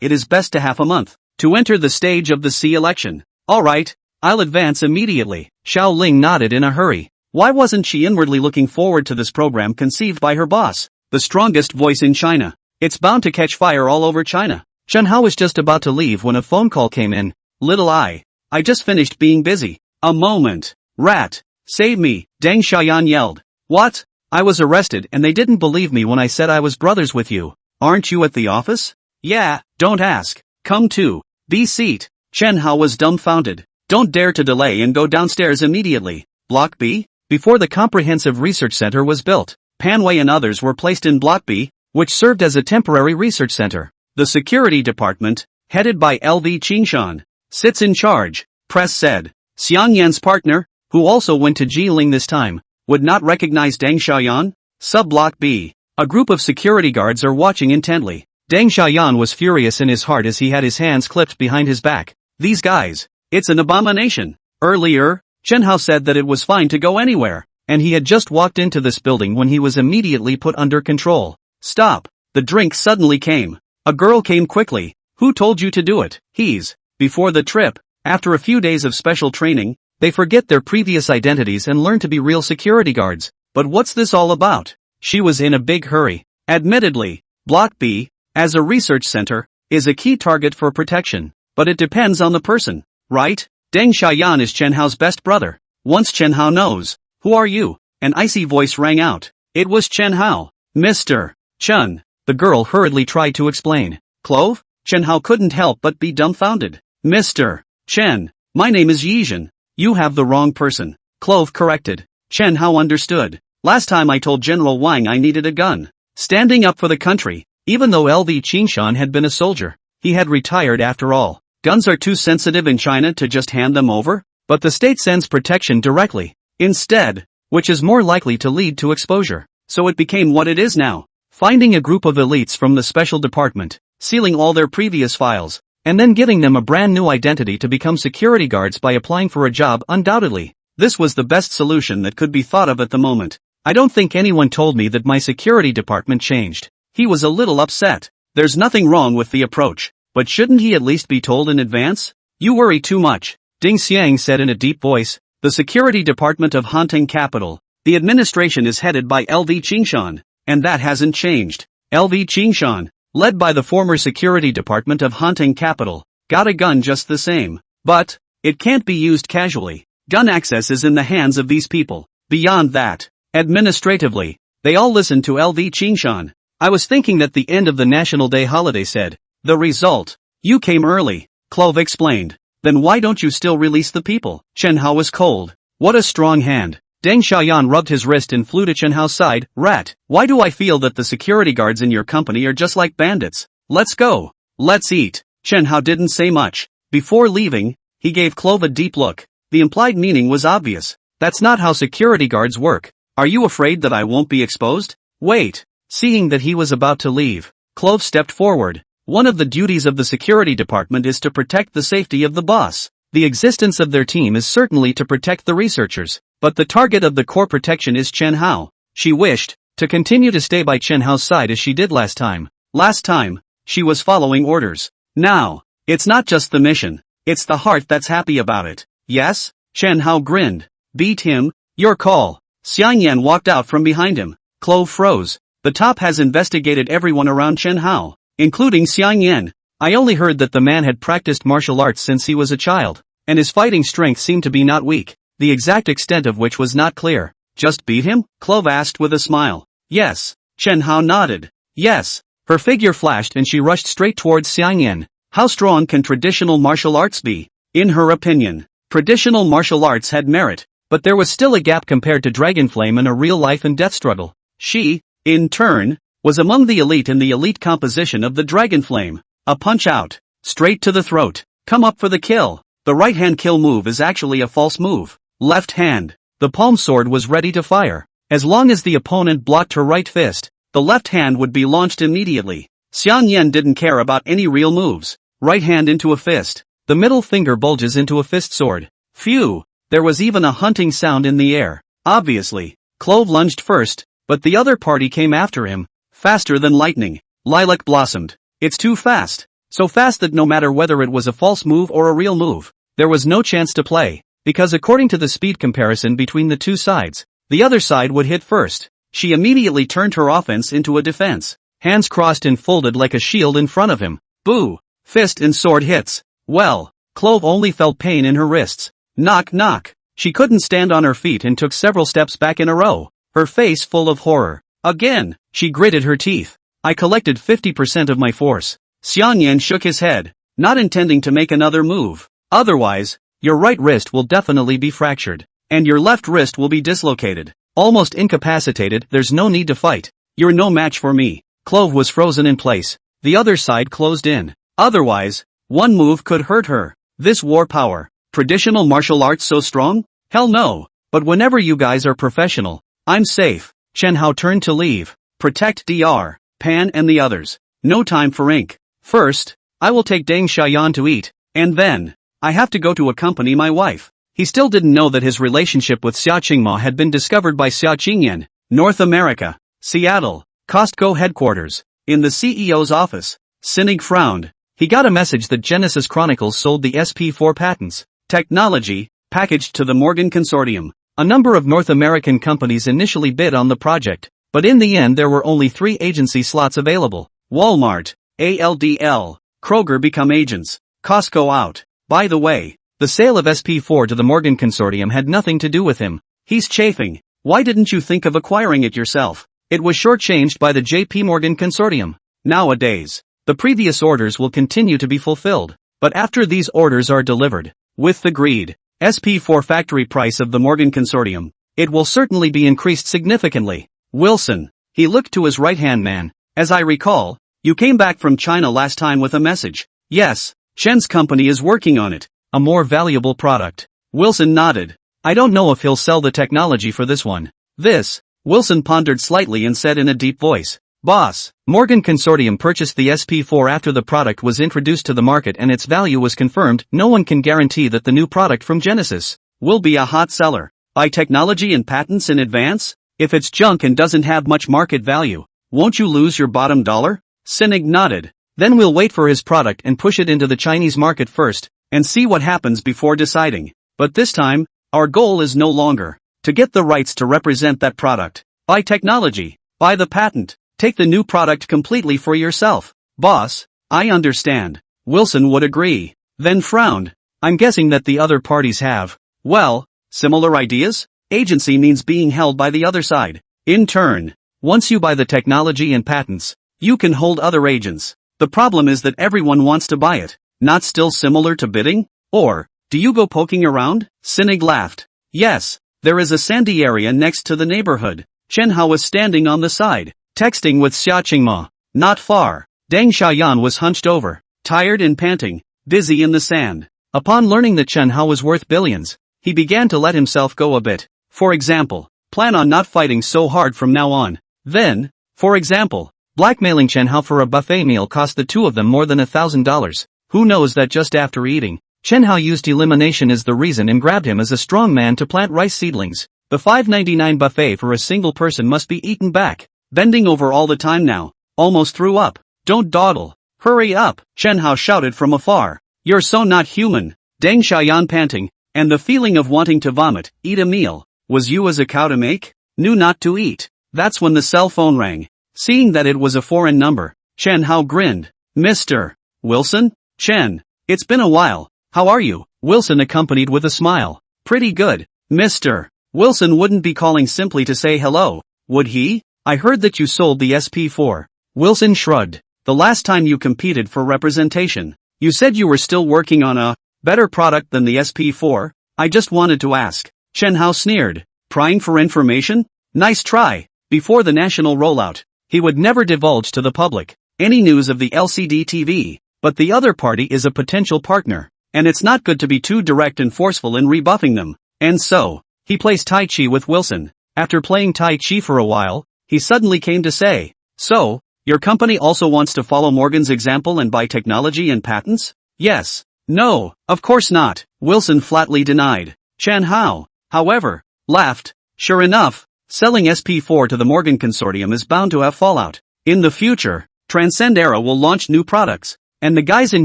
S1: It is best to have a month to enter the stage of the C election. Alright, I'll advance immediately. Xiao Ling nodded in a hurry. Why wasn't she inwardly looking forward to this program conceived by her boss? The strongest voice in China. It's bound to catch fire all over China. Chen Hao was just about to leave when a phone call came in. Little I just finished being busy. A moment. Rat. Save me, Deng Xiaoyan yelled. What? I was arrested and they didn't believe me when I said I was brothers with you. Aren't you at the office? Yeah, don't ask. Come to. Be seat. Chen Hao was dumbfounded. Don't dare to delay and go downstairs immediately. Block B? Before the Comprehensive Research Center was built, Panwei and others were placed in Block B, which served as a temporary research center. The security department, headed by LV Qingshan, sits in charge. Press said. Xiang Yan's partner, who also went to Jiling this time, would not recognize Deng Xiaoyan? Sub-Block B. A group of security guards are watching intently. Deng Xiaoyan was furious in his heart as he had his hands clipped behind his back. These guys. It's an abomination. Earlier, Chen Hao said that it was fine to go anywhere, and he had just walked into this building when he was immediately put under control. Stop. The drink suddenly came. A girl came quickly. Who told you to do it? He's. Before the trip, after a few days of special training, they forget their previous identities and learn to be real security guards. But what's this all about? She was in a big hurry. Admittedly, Block B, as a research center, is a key target for protection. But it depends on the person, right? Deng Xiaoyan is Chen Hao's best brother. Once Chen Hao knows, who are you? An icy voice rang out. It was Chen Hao. Mr. Chen. The girl hurriedly tried to explain. Clove? Chen Hao couldn't help but be dumbfounded. Mr. Chen. My name is Yizhen. You have the wrong person. Clove corrected. Chen Hao understood. Last time I told General Wang I needed a gun. Standing up for the country, even though LV Qingshan had been a soldier. He had retired after all. Guns are too sensitive in China to just hand them over, but the state sends protection directly, instead, which is more likely to lead to exposure. So it became what it is now. Finding a group of elites from the special department, sealing all their previous files, and then giving them a brand new identity to become security guards by applying for a job. Undoubtedly, this was the best solution that could be thought of at the moment. I don't think anyone told me that my security department changed. He was a little upset. There's nothing wrong with the approach, but shouldn't he at least be told in advance? You worry too much, Ding Xiang said in a deep voice. The security department of Hanting Capital, the administration is headed by LV Qingshan, and that hasn't changed. LV Qingshan, led by the former security department of Hanting Capital, got a gun just the same. But, it can't be used casually. Gun access is in the hands of these people. Beyond that, administratively, they all listen to LV Qingshan. I was thinking that the end of the National Day holiday said. The result. You came early, Clove explained. Then why don't you still release the people? Chen Hao was cold. What a strong hand. Deng Xiaoyan rubbed his wrist and flew to Chen Hao's side. Rat, why do I feel that the security guards in your company are just like bandits? Let's go. Let's eat. Chen Hao didn't say much. Before leaving, he gave Clove a deep look. The implied meaning was obvious. That's not how security guards work. Are you afraid that I won't be exposed? Wait. Seeing that he was about to leave, Clove stepped forward. One of the duties of the security department is to protect the safety of the boss. The existence of their team is certainly to protect the researchers, but the target of the core protection is Chen Hao. She wished to continue to stay by Chen Hao's side as she did last time. Last time, she was following orders. Now, it's not just the mission, it's the heart that's happy about it. Yes? Chen Hao grinned. Beat him, your call. Xiang Yan walked out from behind him. Clove froze. The top has investigated everyone around Chen Hao, including Xiang Yan. I only heard that the man had practiced martial arts since he was a child, and his fighting strength seemed to be not weak, the exact extent of which was not clear. Just beat him? Clove asked with a smile. Yes. Chen Hao nodded. Yes. Her figure flashed and she rushed straight towards Xiang Yan. How strong can traditional martial arts be? In her opinion, traditional martial arts had merit, but there was still a gap compared to Dragonflame in a real life and death struggle. She, in turn, was among the elite in the elite composition of the Dragonflame. A punch out. Straight to the throat. Come up for the kill. The right hand kill move is actually a false move. Left hand. The palm sword was ready to fire. As long as the opponent blocked her right fist, the left hand would be launched immediately. Xian Yan didn't care about any real moves. Right hand into a fist. The middle finger bulges into a fist sword. Phew, there was even a hunting sound in the air. Obviously, Clove lunged first, but the other party came after him, faster than lightning. Lilac blossomed. It's too fast. So fast that no matter whether it was a false move or a real move, there was no chance to play, because according to the speed comparison between the two sides, the other side would hit first. She immediately turned her offense into a defense. Hands crossed and folded like a shield in front of him. Boo! Fist and sword hits. Well, Clove only felt pain in her wrists. Knock knock. She couldn't stand on her feet and took several steps back in a row, her face full of horror. Again, she gritted her teeth. I collected 50% of my force. Xian Yan shook his head, not intending to make another move. Otherwise, your right wrist will definitely be fractured, and your left wrist will be dislocated. Almost incapacitated, there's no need to fight. You're no match for me. Clove was frozen in place. The other side closed in. Otherwise, one move could hurt her. This war power. Traditional martial arts so strong? Hell no. But whenever you guys are professional, I'm safe. Chen Hao turned to leave. Protect Dr. Pan and the others. No time for ink. First, I will take Deng Xiaoyan to eat, and then, I have to go to accompany my wife. He still didn't know that his relationship with Xia Qingma had been discovered by Xia Qingyan. North America. Seattle. Costco headquarters. In the CEO's office. Sinig frowned. He got a message that Genesis Chronicles sold the SP4 patents. Technology, packaged to the Morgan Consortium. A number of North American companies initially bid on the project, but in the end there were only 3 agency slots available. Walmart, ALDL, Kroger become agents. Costco out. By the way, the sale of SP4 to the Morgan Consortium had nothing to do with him. He's chafing. Why didn't you think of acquiring it yourself? It was shortchanged by the JP Morgan Consortium. Nowadays, the previous orders will continue to be fulfilled, but after these orders are delivered, with the agreed SP4 factory price of the Morgan Consortium, it will certainly be increased significantly. Wilson, he looked to his right-hand man. As I recall, you came back from China last time with a message. Yes, Chen's company is working on it. A more valuable product. Wilson nodded. I don't know if he'll sell the technology for this one. This, Wilson pondered slightly and said in a deep voice. Boss, Morgan Consortium purchased the SP4 after the product was introduced to the market and its value was confirmed. No one can guarantee that the new product from Genesis will be a hot seller. Buy technology and patents in advance? If it's junk and doesn't have much market value, won't you lose your bottom dollar? Sinig nodded. Then we'll wait for his product and push it into the Chinese market first, and see what happens before deciding. But this time, our goal is no longer to get the rights to represent that product. Buy technology, buy the patent, take the new product completely for yourself. Boss, I understand. Wilson would agree, then frowned. I'm guessing that the other parties have, well, similar ideas? Agency means being held by the other side. In turn, once you buy the technology and patents, you can hold other agents. The problem is that everyone wants to buy it. Not still similar to bidding? Or, do you go poking around? Sinig laughed. Yes, there is a sandy area next to the neighborhood. Chen Hao was standing on the side, texting with Xia Qingma. Not far. Deng Xiaoyan was hunched over, tired and panting, busy in the sand. Upon learning that Chen Hao was worth billions, he began to let himself go a bit. For example, plan on not fighting so hard from now on. Then, for example, blackmailing Chen Hao for a buffet meal cost the two of them more than $1,000. Who knows that just after eating, Chen Hao used elimination as the reason and grabbed him as a strong man to plant rice seedlings. The $5.99 buffet for a single person must be eaten back. Bending over all the time now. Almost threw up. Don't dawdle. Hurry up, Chen Hao shouted from afar. You're so not human. Deng Xiaoyan panting, and the feeling of wanting to vomit. Eat a meal. Was you as a cow to make? Knew not to eat. That's when the cell phone rang. Seeing that it was a foreign number, Chen Hao grinned. Mr. Wilson? Chen, it's been a while. How are you? Wilson accompanied with a smile. Pretty good, Mr. Wilson wouldn't be calling simply to say hello, would he? I heard that you sold the SP4. Wilson shrugged. The last time you competed for representation, you said you were still working on a better product than the SP4. I just wanted to ask. Chen Hao sneered. Prying for information? Nice try. Before the national rollout, he would never divulge to the public any news of the LCD TV, but the other party is a potential partner, and it's not good to be too direct and forceful in rebuffing them. And so, he plays Tai Chi with Wilson. After playing Tai Chi for a while, he suddenly came to say, So, your company also wants to follow Morgan's example and buy technology and patents? Yes. No, of course not, Wilson flatly denied. Chen Hao, however, laughed. Sure enough, selling SP4 to the Morgan consortium is bound to have fallout. In the future, Transcendera will launch new products, and the guys in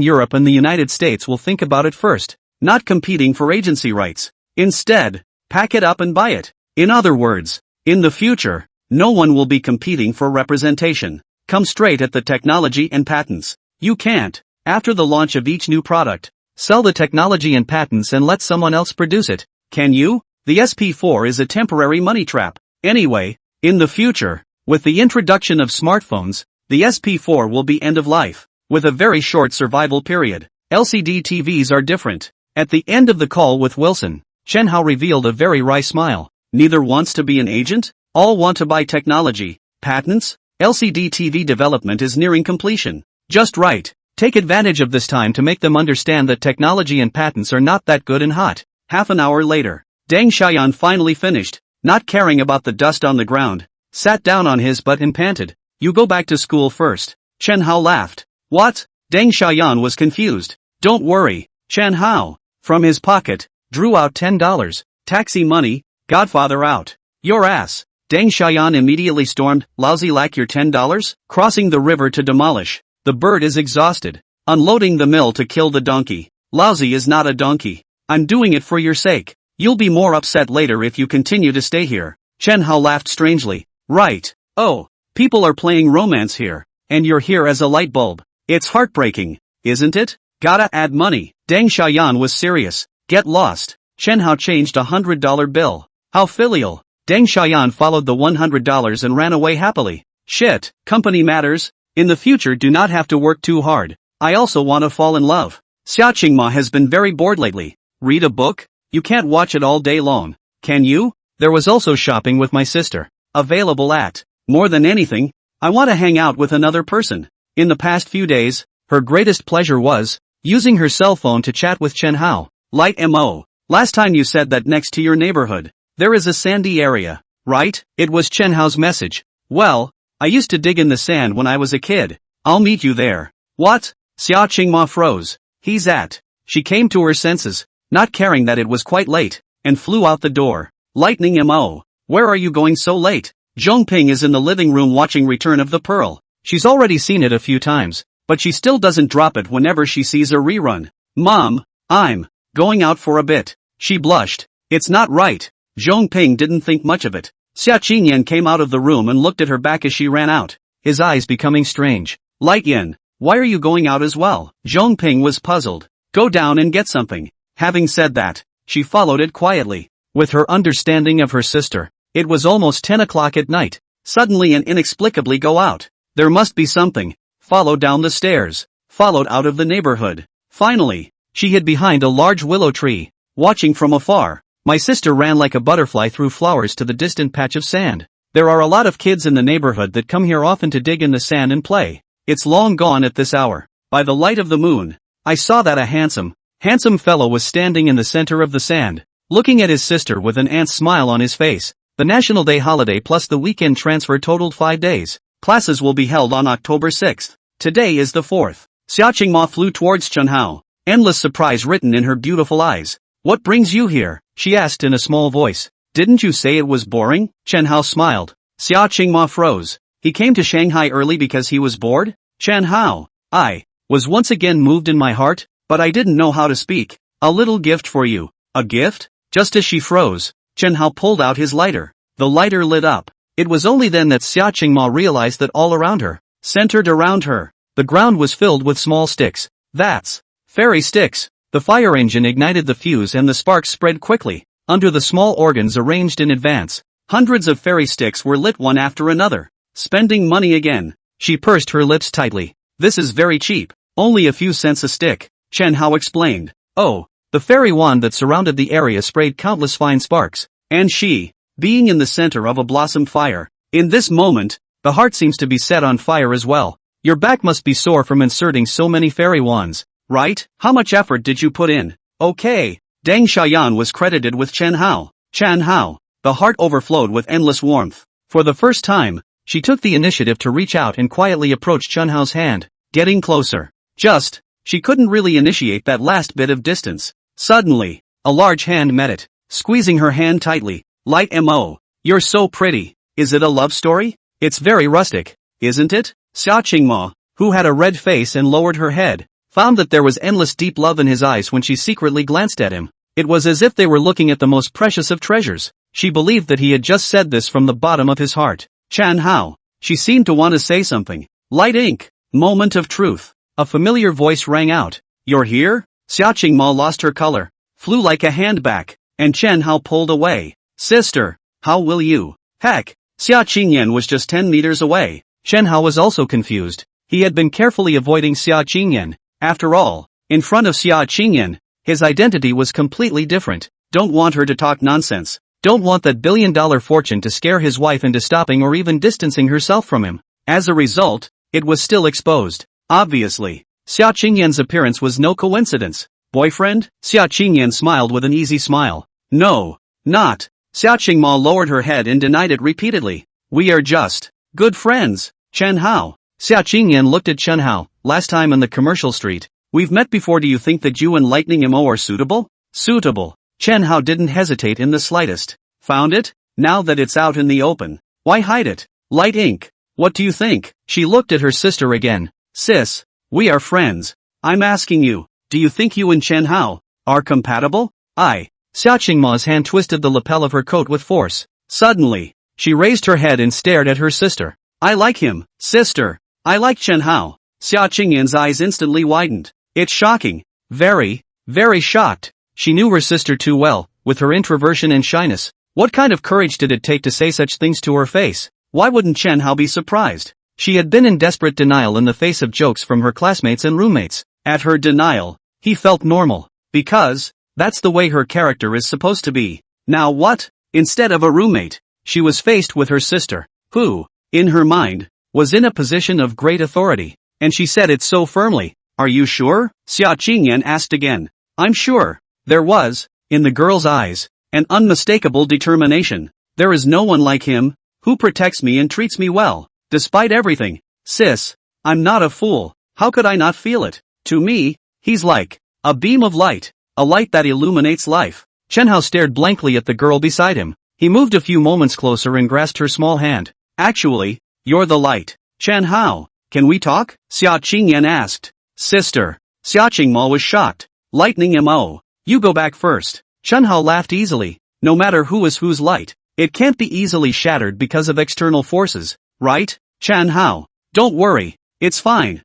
S1: Europe and the United States will think about it first, not competing for agency rights. Instead, pack it up and buy it. In other words, in the future, no one will be competing for representation. Come straight at the technology and patents. You can't, after the launch of each new product, sell the technology and patents and let someone else produce it, can you? The SP4 is a temporary money trap. Anyway, in the future, with the introduction of smartphones, the SP4 will be end of life, with a very short survival period. LCD TVs are different. At the end of the call with Wilson, Chen Hao revealed a very wry smile. Neither wants to be an agent, all want to buy technology, patents. LCD TV development is nearing completion. Just right. Take advantage of this time to make them understand that technology and patents are not that good and hot. Half an hour later, Deng Xiaoyan finally finished, not caring about the dust on the ground, sat down on his butt and panted. You go back to school first. Chen Hao laughed. What? Deng Xiaoyan was confused. Don't worry, Chen Hao, from his pocket, drew out $10. Taxi money, Godfather out. Your ass. Deng Xiaoyan immediately stormed. Lousy, lack your $10? Crossing the river to demolish. The bird is exhausted. Unloading the mill to kill the donkey. Lousy is not a donkey. I'm doing it for your sake. You'll be more upset later if you continue to stay here. Chen Hao laughed strangely. Right. Oh, people are playing romance here, and you're here as a light bulb. It's heartbreaking, isn't it? Gotta add money. Deng Xiaoyan was serious. Get lost. Chen Hao changed $100 bill. How filial. Deng Xiaoyan followed the $100 and ran away happily. Shit, company matters. In the future do not have to work too hard. I also want to fall in love. Xia Qingma has been very bored lately. Read a book? You can't watch it all day long. Can you? There was also shopping with my sister. Available at. More than anything, I want to hang out with another person. In the past few days, her greatest pleasure was using her cell phone to chat with Chen Hao. Light MO. Last time you said that next to your neighborhood, there is a sandy area, right? It was Chen Hao's message. Well, I used to dig in the sand when I was a kid. I'll meet you there. What? Xia Qingma froze. He's at. She came to her senses, not caring that it was quite late, and flew out the door. Lightning MO. Where are you going so late? Zhongping is in the living room watching Return of the Pearl. She's already seen it a few times, but she still doesn't drop it whenever she sees a rerun. Mom, I'm going out for a bit. She blushed. It's not right. Zhongping didn't think much of it. Xia Qingyan came out of the room and looked at her back as she ran out, his eyes becoming strange. Light Yin, why are you going out as well? Zhongping was puzzled. Go down and get something. Having said that, she followed it quietly. With her understanding of her sister, it was almost 10 o'clock at night. Suddenly and inexplicably go out. There must be something. Followed down the stairs. Followed out of the neighborhood. Finally, she hid behind a large willow tree, watching from afar. My sister ran like a butterfly through flowers to the distant patch of sand. There are a lot of kids in the neighborhood that come here often to dig in the sand and play. It's long gone at this hour. By the light of the moon, I saw that a handsome fellow was standing in the center of the sand, looking at his sister with an aunt's smile on his face. The National Day holiday plus the weekend transfer totaled 5 days. Classes will be held on October 6th. Today is the 4th. Xia Qingma flew towards Chen Hao, endless surprise written in her beautiful eyes. What brings you here? She asked in a small voice. Didn't you say it was boring? Chen Hao smiled. Xia Qingma froze. He came to Shanghai early because he was bored? Chen Hao, I was once again moved in my heart, but I didn't know how to speak. A little gift for you. A gift? Just as she froze, Chen Hao pulled out his lighter. The lighter lit up. It was only then that Xia Qingma realized that all around her, centered around her, the ground was filled with small sticks. That's fairy sticks. The fire engine ignited the fuse and the sparks spread quickly. Under the small organs arranged in advance, hundreds of fairy sticks were lit one after another. Spending money again. She pursed her lips tightly. This is very cheap. Only a few cents a stick. Chen Hao explained. Oh, the fairy wand that surrounded the area sprayed countless fine sparks. And she, being in the center of a blossom fire, in this moment, the heart seems to be set on fire as well. Your back must be sore from inserting so many fairy wands, right? How much effort did you put in? Okay. Deng Xiaoyan was credited with Chen Hao. Chen Hao. The heart overflowed with endless warmth. For the first time, she took the initiative to reach out and quietly approach Chunhao's hand, getting closer. She couldn't really initiate that last bit of distance. Suddenly, a large hand met it, squeezing her hand tightly. Light mo. You're so pretty. Is it a love story? It's very rustic, isn't it? Xia Qingma, who had a red face and lowered her head, found that there was endless deep love in his eyes when she secretly glanced at him. It was as if they were looking at the most precious of treasures. She believed that he had just said this from the bottom of his heart. Chan Hao. She seemed to want to say something. Light ink. Moment of truth. A familiar voice rang out. You're here? Xia Qingma lost her color, flew like a hand back, and Chen Hao pulled away. Sister, how will you? Heck, Xia Qingyan was just 10 meters away. Chen Hao was also confused. He had been carefully avoiding Xia Qingyan. After all, in front of Xia Qingyan, his identity was completely different. Don't want her to talk nonsense. Don't want that billion-dollar fortune to scare his wife into stopping or even distancing herself from him. As a result, it was still exposed. Obviously, Xia Qingyan's appearance was no coincidence. Boyfriend? Xia Qingyan smiled with an easy smile. No, not. Xia Qingma lowered her head and denied it repeatedly. We are just good friends. Chen Hao. Xia Qingyan looked at Chen Hao. Last time on the commercial street. We've met before. Do you think that you and Lightning Mo are suitable? Suitable. Chen Hao didn't hesitate in the slightest. Found it? Now that it's out in the open, why hide it? Light ink. What do you think? She looked at her sister again. Sis, we are friends. I'm asking you, do you think you and Chen Hao are compatible? Xia Qingma's hand twisted the lapel of her coat with force. Suddenly, she raised her head and stared at her sister. I like him, sister. I like Chen Hao. Xia Qingyan's eyes instantly widened. It's shocking. Very, very shocked. She knew her sister too well, with her introversion and shyness. What kind of courage did it take to say such things to her face? Why wouldn't Chen Hao be surprised? She had been in desperate denial in the face of jokes from her classmates and roommates. At her denial, he felt normal. Because, that's the way her character is supposed to be. Now what? Instead of a roommate, she was faced with her sister, who, in her mind, was in a position of great authority. And she said it so firmly. Are you sure? Xia Qingyan asked again. I'm sure. There was, in the girl's eyes, an unmistakable determination. There is no one like him, who protects me and treats me well. Despite everything. Sis, I'm not a fool. How could I not feel it? To me, he's like a beam of light, a light that illuminates life. Chen Hao stared blankly at the girl beside him. He moved a few moments closer and grasped her small hand. Actually, you're the light. Chen Hao, can we talk? Xia Qingyan asked. Sister. Xia Qingma was shocked. Lightning Mo. You go back first. Chen Hao laughed easily. No matter who is whose light, it can't be easily shattered because of external forces. Right? Chen Hao. Don't worry. It's fine.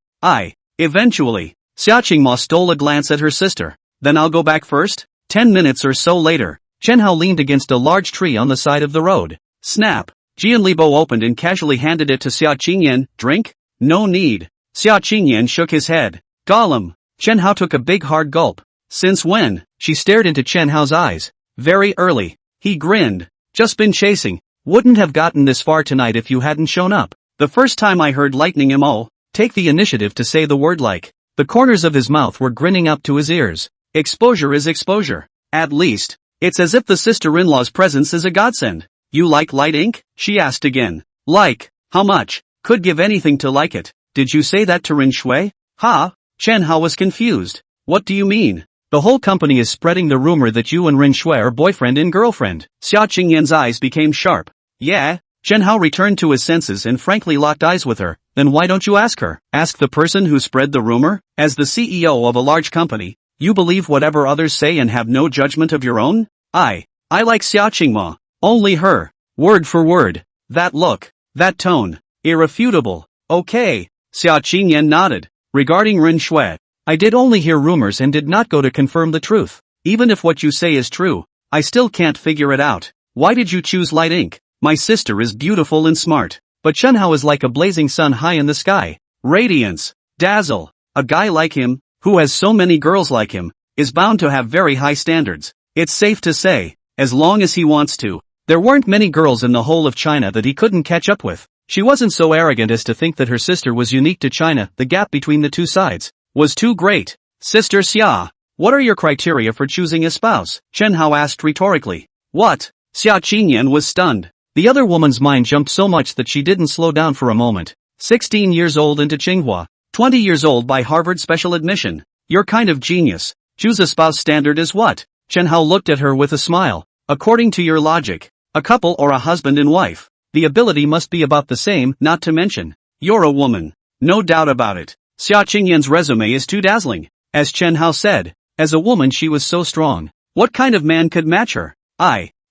S1: Eventually. Xia Qingma stole a glance at her sister. Then I'll go back first? 10 minutes or so later, Chen Hao leaned against a large tree on the side of the road. Snap. Jianlibo opened and casually handed it to Xia Qingyan. Drink? No need. Xia Qingyan shook his head. Gollum. Chen Hao took a big hard gulp. Since when? She stared into Chen Hao's eyes. Very early. He grinned. Just been chasing. Wouldn't have gotten this far tonight if you hadn't shown up. The first time I heard Lightning Mo take the initiative to say the word like, the corners of his mouth were grinning up to his ears. Exposure is exposure. At least, it's as if the sister-in-law's presence is a godsend. You like light ink? She asked again. Like, how much? Could give anything to like it. Did you say that to Rin Shui? Ha? Chen Hao was confused. What do you mean? The whole company is spreading the rumor that you and Rin Shui are boyfriend and girlfriend. Xia Qingyan's eyes became sharp. Yeah? Chen Hao returned to his senses and frankly locked eyes with her. Then why don't you ask her? Ask the person who spread the rumor? As the CEO of a large company, you believe whatever others say and have no judgment of your own? I like Xia Qingma. Only her. Word for word. That look. That tone. Irrefutable. Okay. Xia Qingyan nodded. Regarding Rin Shui, I did only hear rumors and did not go to confirm the truth. Even if what you say is true, I still can't figure it out. Why did you choose light ink? My sister is beautiful and smart. But Chen Hao is like a blazing sun high in the sky. Radiance. Dazzle. A guy like him, who has so many girls like him, is bound to have very high standards. It's safe to say, as long as he wants to, there weren't many girls in the whole of China that he couldn't catch up with. She wasn't so arrogant as to think that her sister was unique to China. The gap between the two sides was too great. Sister Xia, what are your criteria for choosing a spouse? Chen Hao asked rhetorically. What? Xia Qingyan was stunned. The other woman's mind jumped so much that she didn't slow down for a moment. 16 years old into Tsinghua. 20 years old by Harvard special admission. You're kind of genius. Choose a spouse standard as what? Chen Hao looked at her with a smile. According to your logic, a couple or a husband and wife. The ability must be about the same, not to mention. You're a woman. No doubt about it. Xia Qingyan's resume is too dazzling. As Chen Hao said, as a woman she was so strong. What kind of man could match her?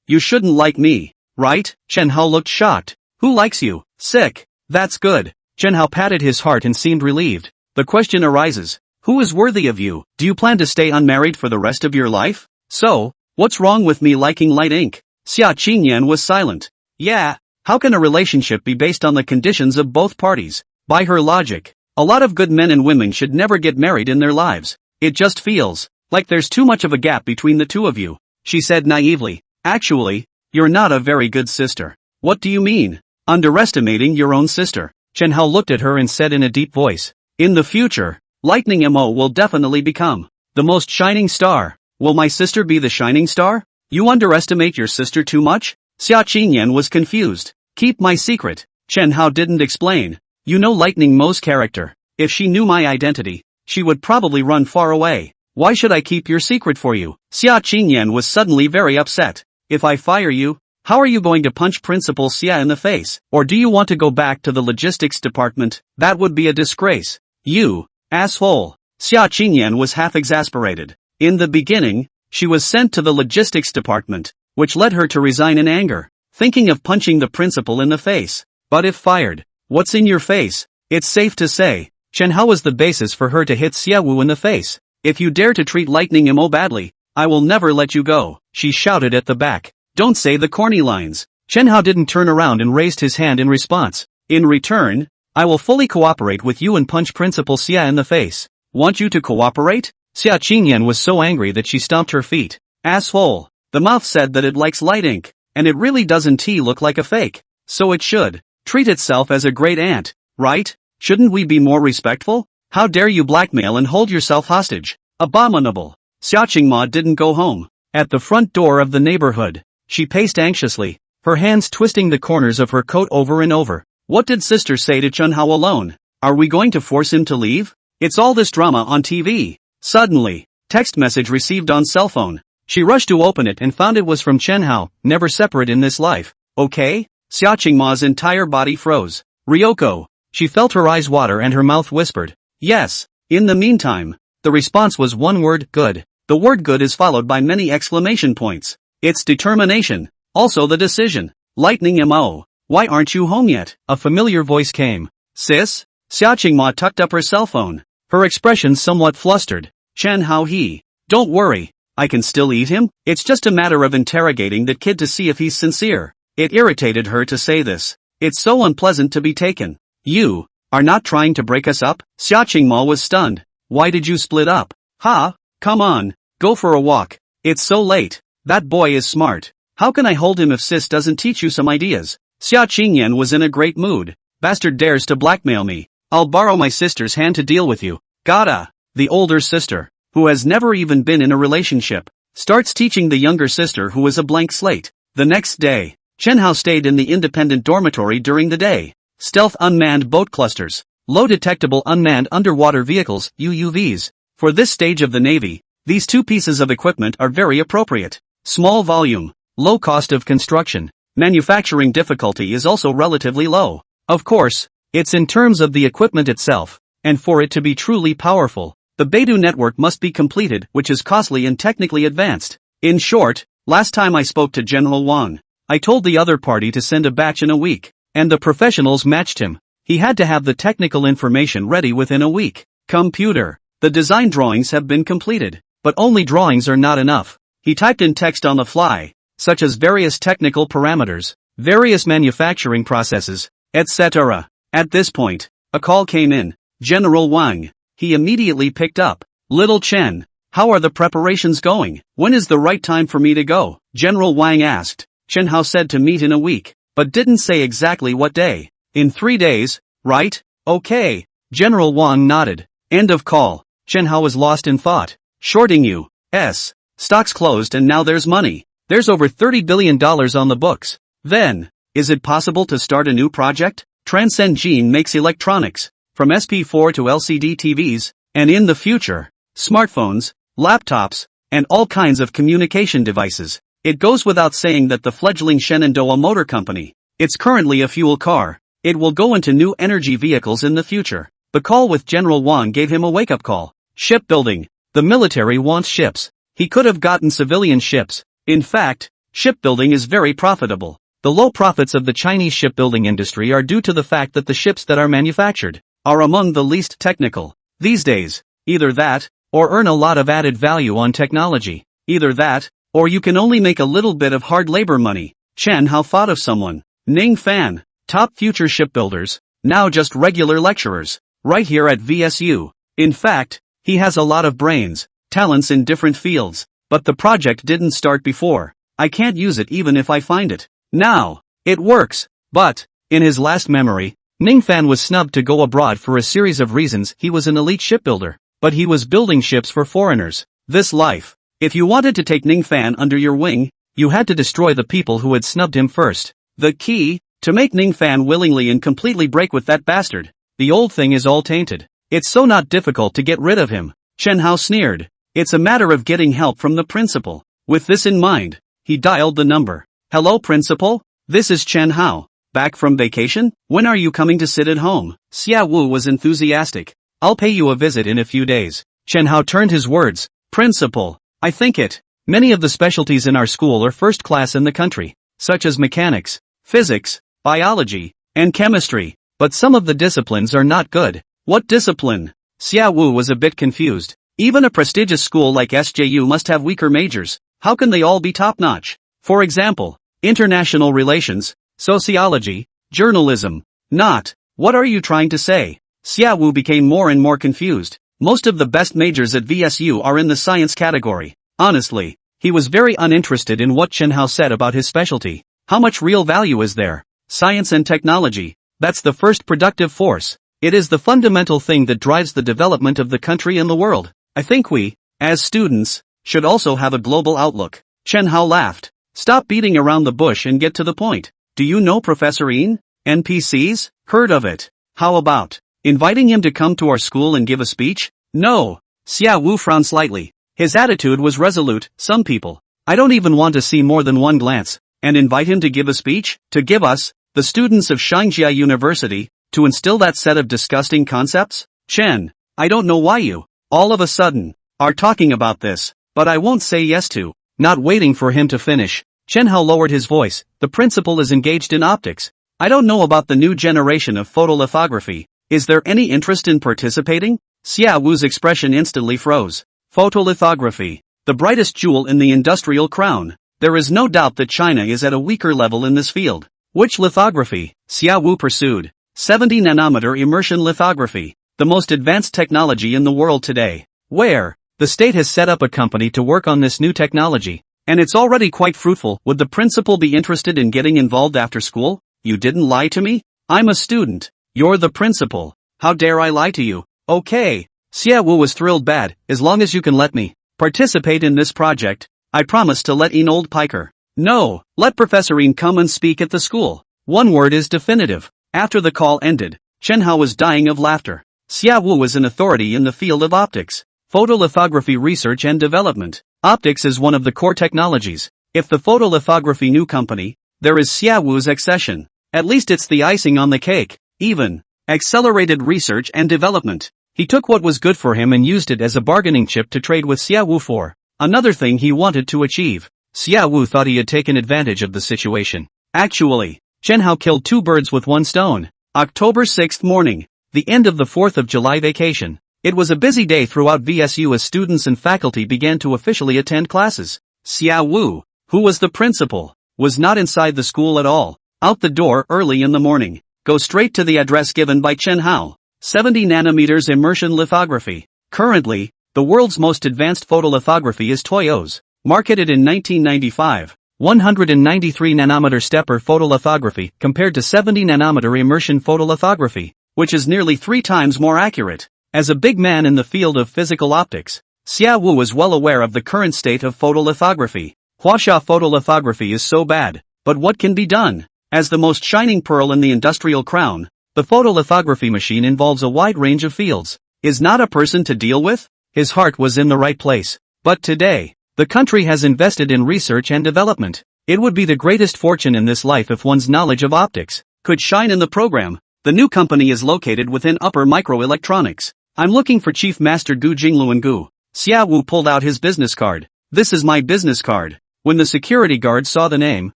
S1: You shouldn't like me, right? Chen Hao looked shocked. Who likes you? Sick. That's good. Chen Hao patted his heart and seemed relieved. The question arises. Who is worthy of you? Do you plan to stay unmarried for the rest of your life? So, what's wrong with me liking light ink? Xia Qingyan was silent. Yeah, how can a relationship be based on the conditions of both parties? By her logic, a lot of good men and women should never get married in their lives. It just feels like there's too much of a gap between the two of you, she said naively. Actually, you're not a very good sister. What do you mean? Underestimating your own sister. Chen Hao looked at her and said in a deep voice. In the future, Lightning Mo will definitely become the most shining star. Will my sister be the shining star? You underestimate your sister too much? Xia Qingyan was confused. Keep my secret. Chen Hao didn't explain. You know Lightning Mo's character. If she knew my identity, she would probably run far away. Why should I keep your secret for you? Xia Qingyan was suddenly very upset. If I fire you, how are you going to punch Principal Xia in the face? Or do you want to go back to the logistics department? That would be a disgrace. You asshole. Xia Qingyan was half exasperated. In the beginning, she was sent to the logistics department, which led her to resign in anger, thinking of punching the principal in the face. But if fired, what's in your face? It's safe to say, Chen Hao was the basis for her to hit Xia Wu in the face. If you dare to treat Lightning Mo badly, I will never let you go, she shouted at the back. Don't say the corny lines. Chen Hao didn't turn around and raised his hand in response. In return, I will fully cooperate with you and punch Principal Xia in the face. Want you to cooperate? Xia Qingyan was so angry that she stomped her feet. Asshole. The mouth said that it likes light ink, and it really doesn't look like a fake. So it should treat itself as a great aunt, right? Shouldn't we be more respectful? How dare you blackmail and hold yourself hostage? Abominable. Xia Qingma didn't go home. At the front door of the neighborhood, she paced anxiously, her hands twisting the corners of her coat over and over. What did sister say to Chen Hao alone? Are we going to force him to leave? It's all this drama on TV. Suddenly, text message received on cell phone. She rushed to open it and found it was from Chen Hao, never separate in this life. Okay? Xia Qingma's entire body froze. Ryoko. She felt her eyes water and her mouth whispered. Yes. In the meantime, the response was one word, good. The word good is followed by many exclamation points. It's determination. Also the decision. Lightning Mo. Why aren't you home yet? A familiar voice came. Sis? Xia Qingma tucked up her cell phone. Her expression somewhat flustered. Chen Hao he. Don't worry. I can still eat him? It's just a matter of interrogating that kid to see if he's sincere. It irritated her to say this. It's so unpleasant to be taken. You are not trying to break us up? Xia Qingma was stunned. Why did you split up? Ha? Come on. Go for a walk. It's so late. That boy is smart. How can I hold him if sis doesn't teach you some ideas? Xia Qingyan was in a great mood. Bastard dares to blackmail me. I'll borrow my sister's hand to deal with you. Gotta. The older sister, who has never even been in a relationship, starts teaching the younger sister who is a blank slate. The next day, Chen Hao stayed in the independent dormitory during the day. Stealth unmanned boat clusters, low detectable unmanned underwater vehicles, UUVs. For this stage of the Navy, these two pieces of equipment are very appropriate. Small volume, low cost of construction, manufacturing difficulty is also relatively low. Of course, it's in terms of the equipment itself, and for it to be truly powerful, the Beidou network must be completed, which is costly and technically advanced. In short, last time I spoke to General Wang, I told the other party to send a batch in a week, and the professionals matched him. He had to have the technical information ready within a week. Computer. The design drawings have been completed, but only drawings are not enough. He typed in text on the fly, such as various technical parameters, various manufacturing processes, etc. At this point, a call came in. General Wang. He immediately picked up. Little Chen, how are the preparations going? When is the right time for me to go? General Wang asked. Chen Hao said to meet in a week, but didn't say exactly what day. In 3 days, right? Okay. General Wang nodded. End of call. Chen Hao was lost in thought. Shorting U.S. stocks closed and now there's money. There's over $30 billion on the books. Then, Is it possible to start a new project? Transcend Gene makes electronics, from SP4 to LCD TVs, and in the future, smartphones, laptops, and all kinds of communication devices. It goes without saying that the fledgling Shenandoah Motor Company, it's currently a fuel car. It will go into new energy vehicles in the future. The call with General Wang gave him a wake-up call. Shipbuilding. The military wants ships. He could have gotten civilian ships. In fact, shipbuilding is very profitable. The low profits of the Chinese shipbuilding industry are due to the fact that the ships that are manufactured are among the least technical. These days, either that, or earn a lot of added value on technology. Either that, or you can only make a little bit of hard labor money. Chen Hao thought of someone. Ning Fan. Top future shipbuilders, now just regular lecturers, right here at VSU. In fact, he has a lot of brains, talents in different fields, but the project didn't start before. I can't use it even if I find it. Now, it works, but, in his last memory, Ning Fan was snubbed to go abroad for a series of reasons. He was an elite shipbuilder, but he was building ships for foreigners. This life. If you wanted to take Ning Fan under your wing, you had to destroy the people who had snubbed him first. The key, to make Ning Fan willingly and completely break with that bastard. The old thing is all tainted. It's so not difficult to get rid of him. Chen Hao sneered. It's a matter of getting help from the principal. With this in mind, he dialed the number. Hello principal, this is Chen Hao. Back from vacation? When are you coming to sit at home? Xia Wu was enthusiastic. I'll pay you a visit in a few days. Chen Hao turned his words. Principal, I think it. Many of the specialties in our school are first class in the country, such as mechanics, physics, biology, and chemistry, but some of the disciplines are not good. What discipline? Xia Wu was a bit confused. Even a prestigious school like SJU must have weaker majors. How can they all be top-notch? For example, international relations, sociology, journalism. Not. What are you trying to say? Xia Wu became more and more confused. Most of the best majors at VSU are in the science category. Honestly, he was very uninterested in what Chen Hao said about his specialty. How much real value is there? Science and technology. That's the first productive force. It is the fundamental thing that drives the development of the country and the world. I think we, as students, should also have a global outlook. Chen Hao laughed. Stop beating around the bush and get to the point. Do you know Professor Yin? NPCs? Heard of it. How about inviting him to come to our school and give a speech? No. Xia Wu frowned slightly. His attitude was resolute. Some people, I don't even want to see more than one glance. And invite him to give a speech? To give us, the students of Shangjia University, to instill that set of disgusting concepts? Chen, I don't know why you, all of a sudden, are talking about this, but I won't say yes to. Not waiting for him to finish, Chen Hao lowered his voice. The principal is engaged in optics. I don't know about the new generation of photolithography. Is there any interest in participating? Xia Wu's expression instantly froze. Photolithography, the brightest jewel in the industrial crown. There is no doubt that China is at a weaker level in this field. Which lithography? Xia Wu pursued. 70 nanometer immersion lithography, the most advanced technology in the world today. Where? The state has set up a company to work on this new technology, and it's already quite fruitful. Would the principal be interested in getting involved after school? You didn't lie to me? I'm a student. You're the principal. How dare I lie to you? Okay. Xia Wu was thrilled bad. As long as you can let me participate in this project, I promise to let Old Piker. No, let Professor Yin come and speak at the school. One word is definitive. After the call ended, Chen Hao was dying of laughter. Xia Wu was an authority in the field of optics, photolithography research and development. Optics is one of the core technologies. If the photolithography new company, there is Xia Wu's accession. At least it's the icing on the cake. Even accelerated research and development. He took what was good for him and used it as a bargaining chip to trade with Xia Wu for another thing he wanted to achieve. Xia Wu thought he had taken advantage of the situation. Actually, Chen Hao killed two birds with one stone. October 6th morning, the end of the 4th of July vacation. It was a busy day throughout VSU as students and faculty began to officially attend classes. Xia Wu, who was the principal, was not inside the school at all. Out the door early in the morning. Go straight to the address given by Chen Hao. 70 nanometers immersion lithography. Currently, the world's most advanced photolithography is Toyo's. Marketed in 1995. 193 nanometer stepper photolithography compared to 70 nanometer immersion photolithography, which is nearly 3 times more accurate. As a big man in the field of physical optics, Xia Wu was well aware of the current state of photolithography. Huasha photolithography is so bad, but what can be done? As the most shining pearl in the industrial crown, the photolithography machine involves a wide range of fields. Is not a person to deal with? His heart was in the right place. But today, the country has invested in research and development. It would be the greatest fortune in this life if one's knowledge of optics could shine in the program. The new company is located within Upper Microelectronics. I'm looking for Chief Master Gu Jingluan Gu. Xia Wu pulled out his business card. This is my business card. When the security guard saw the name,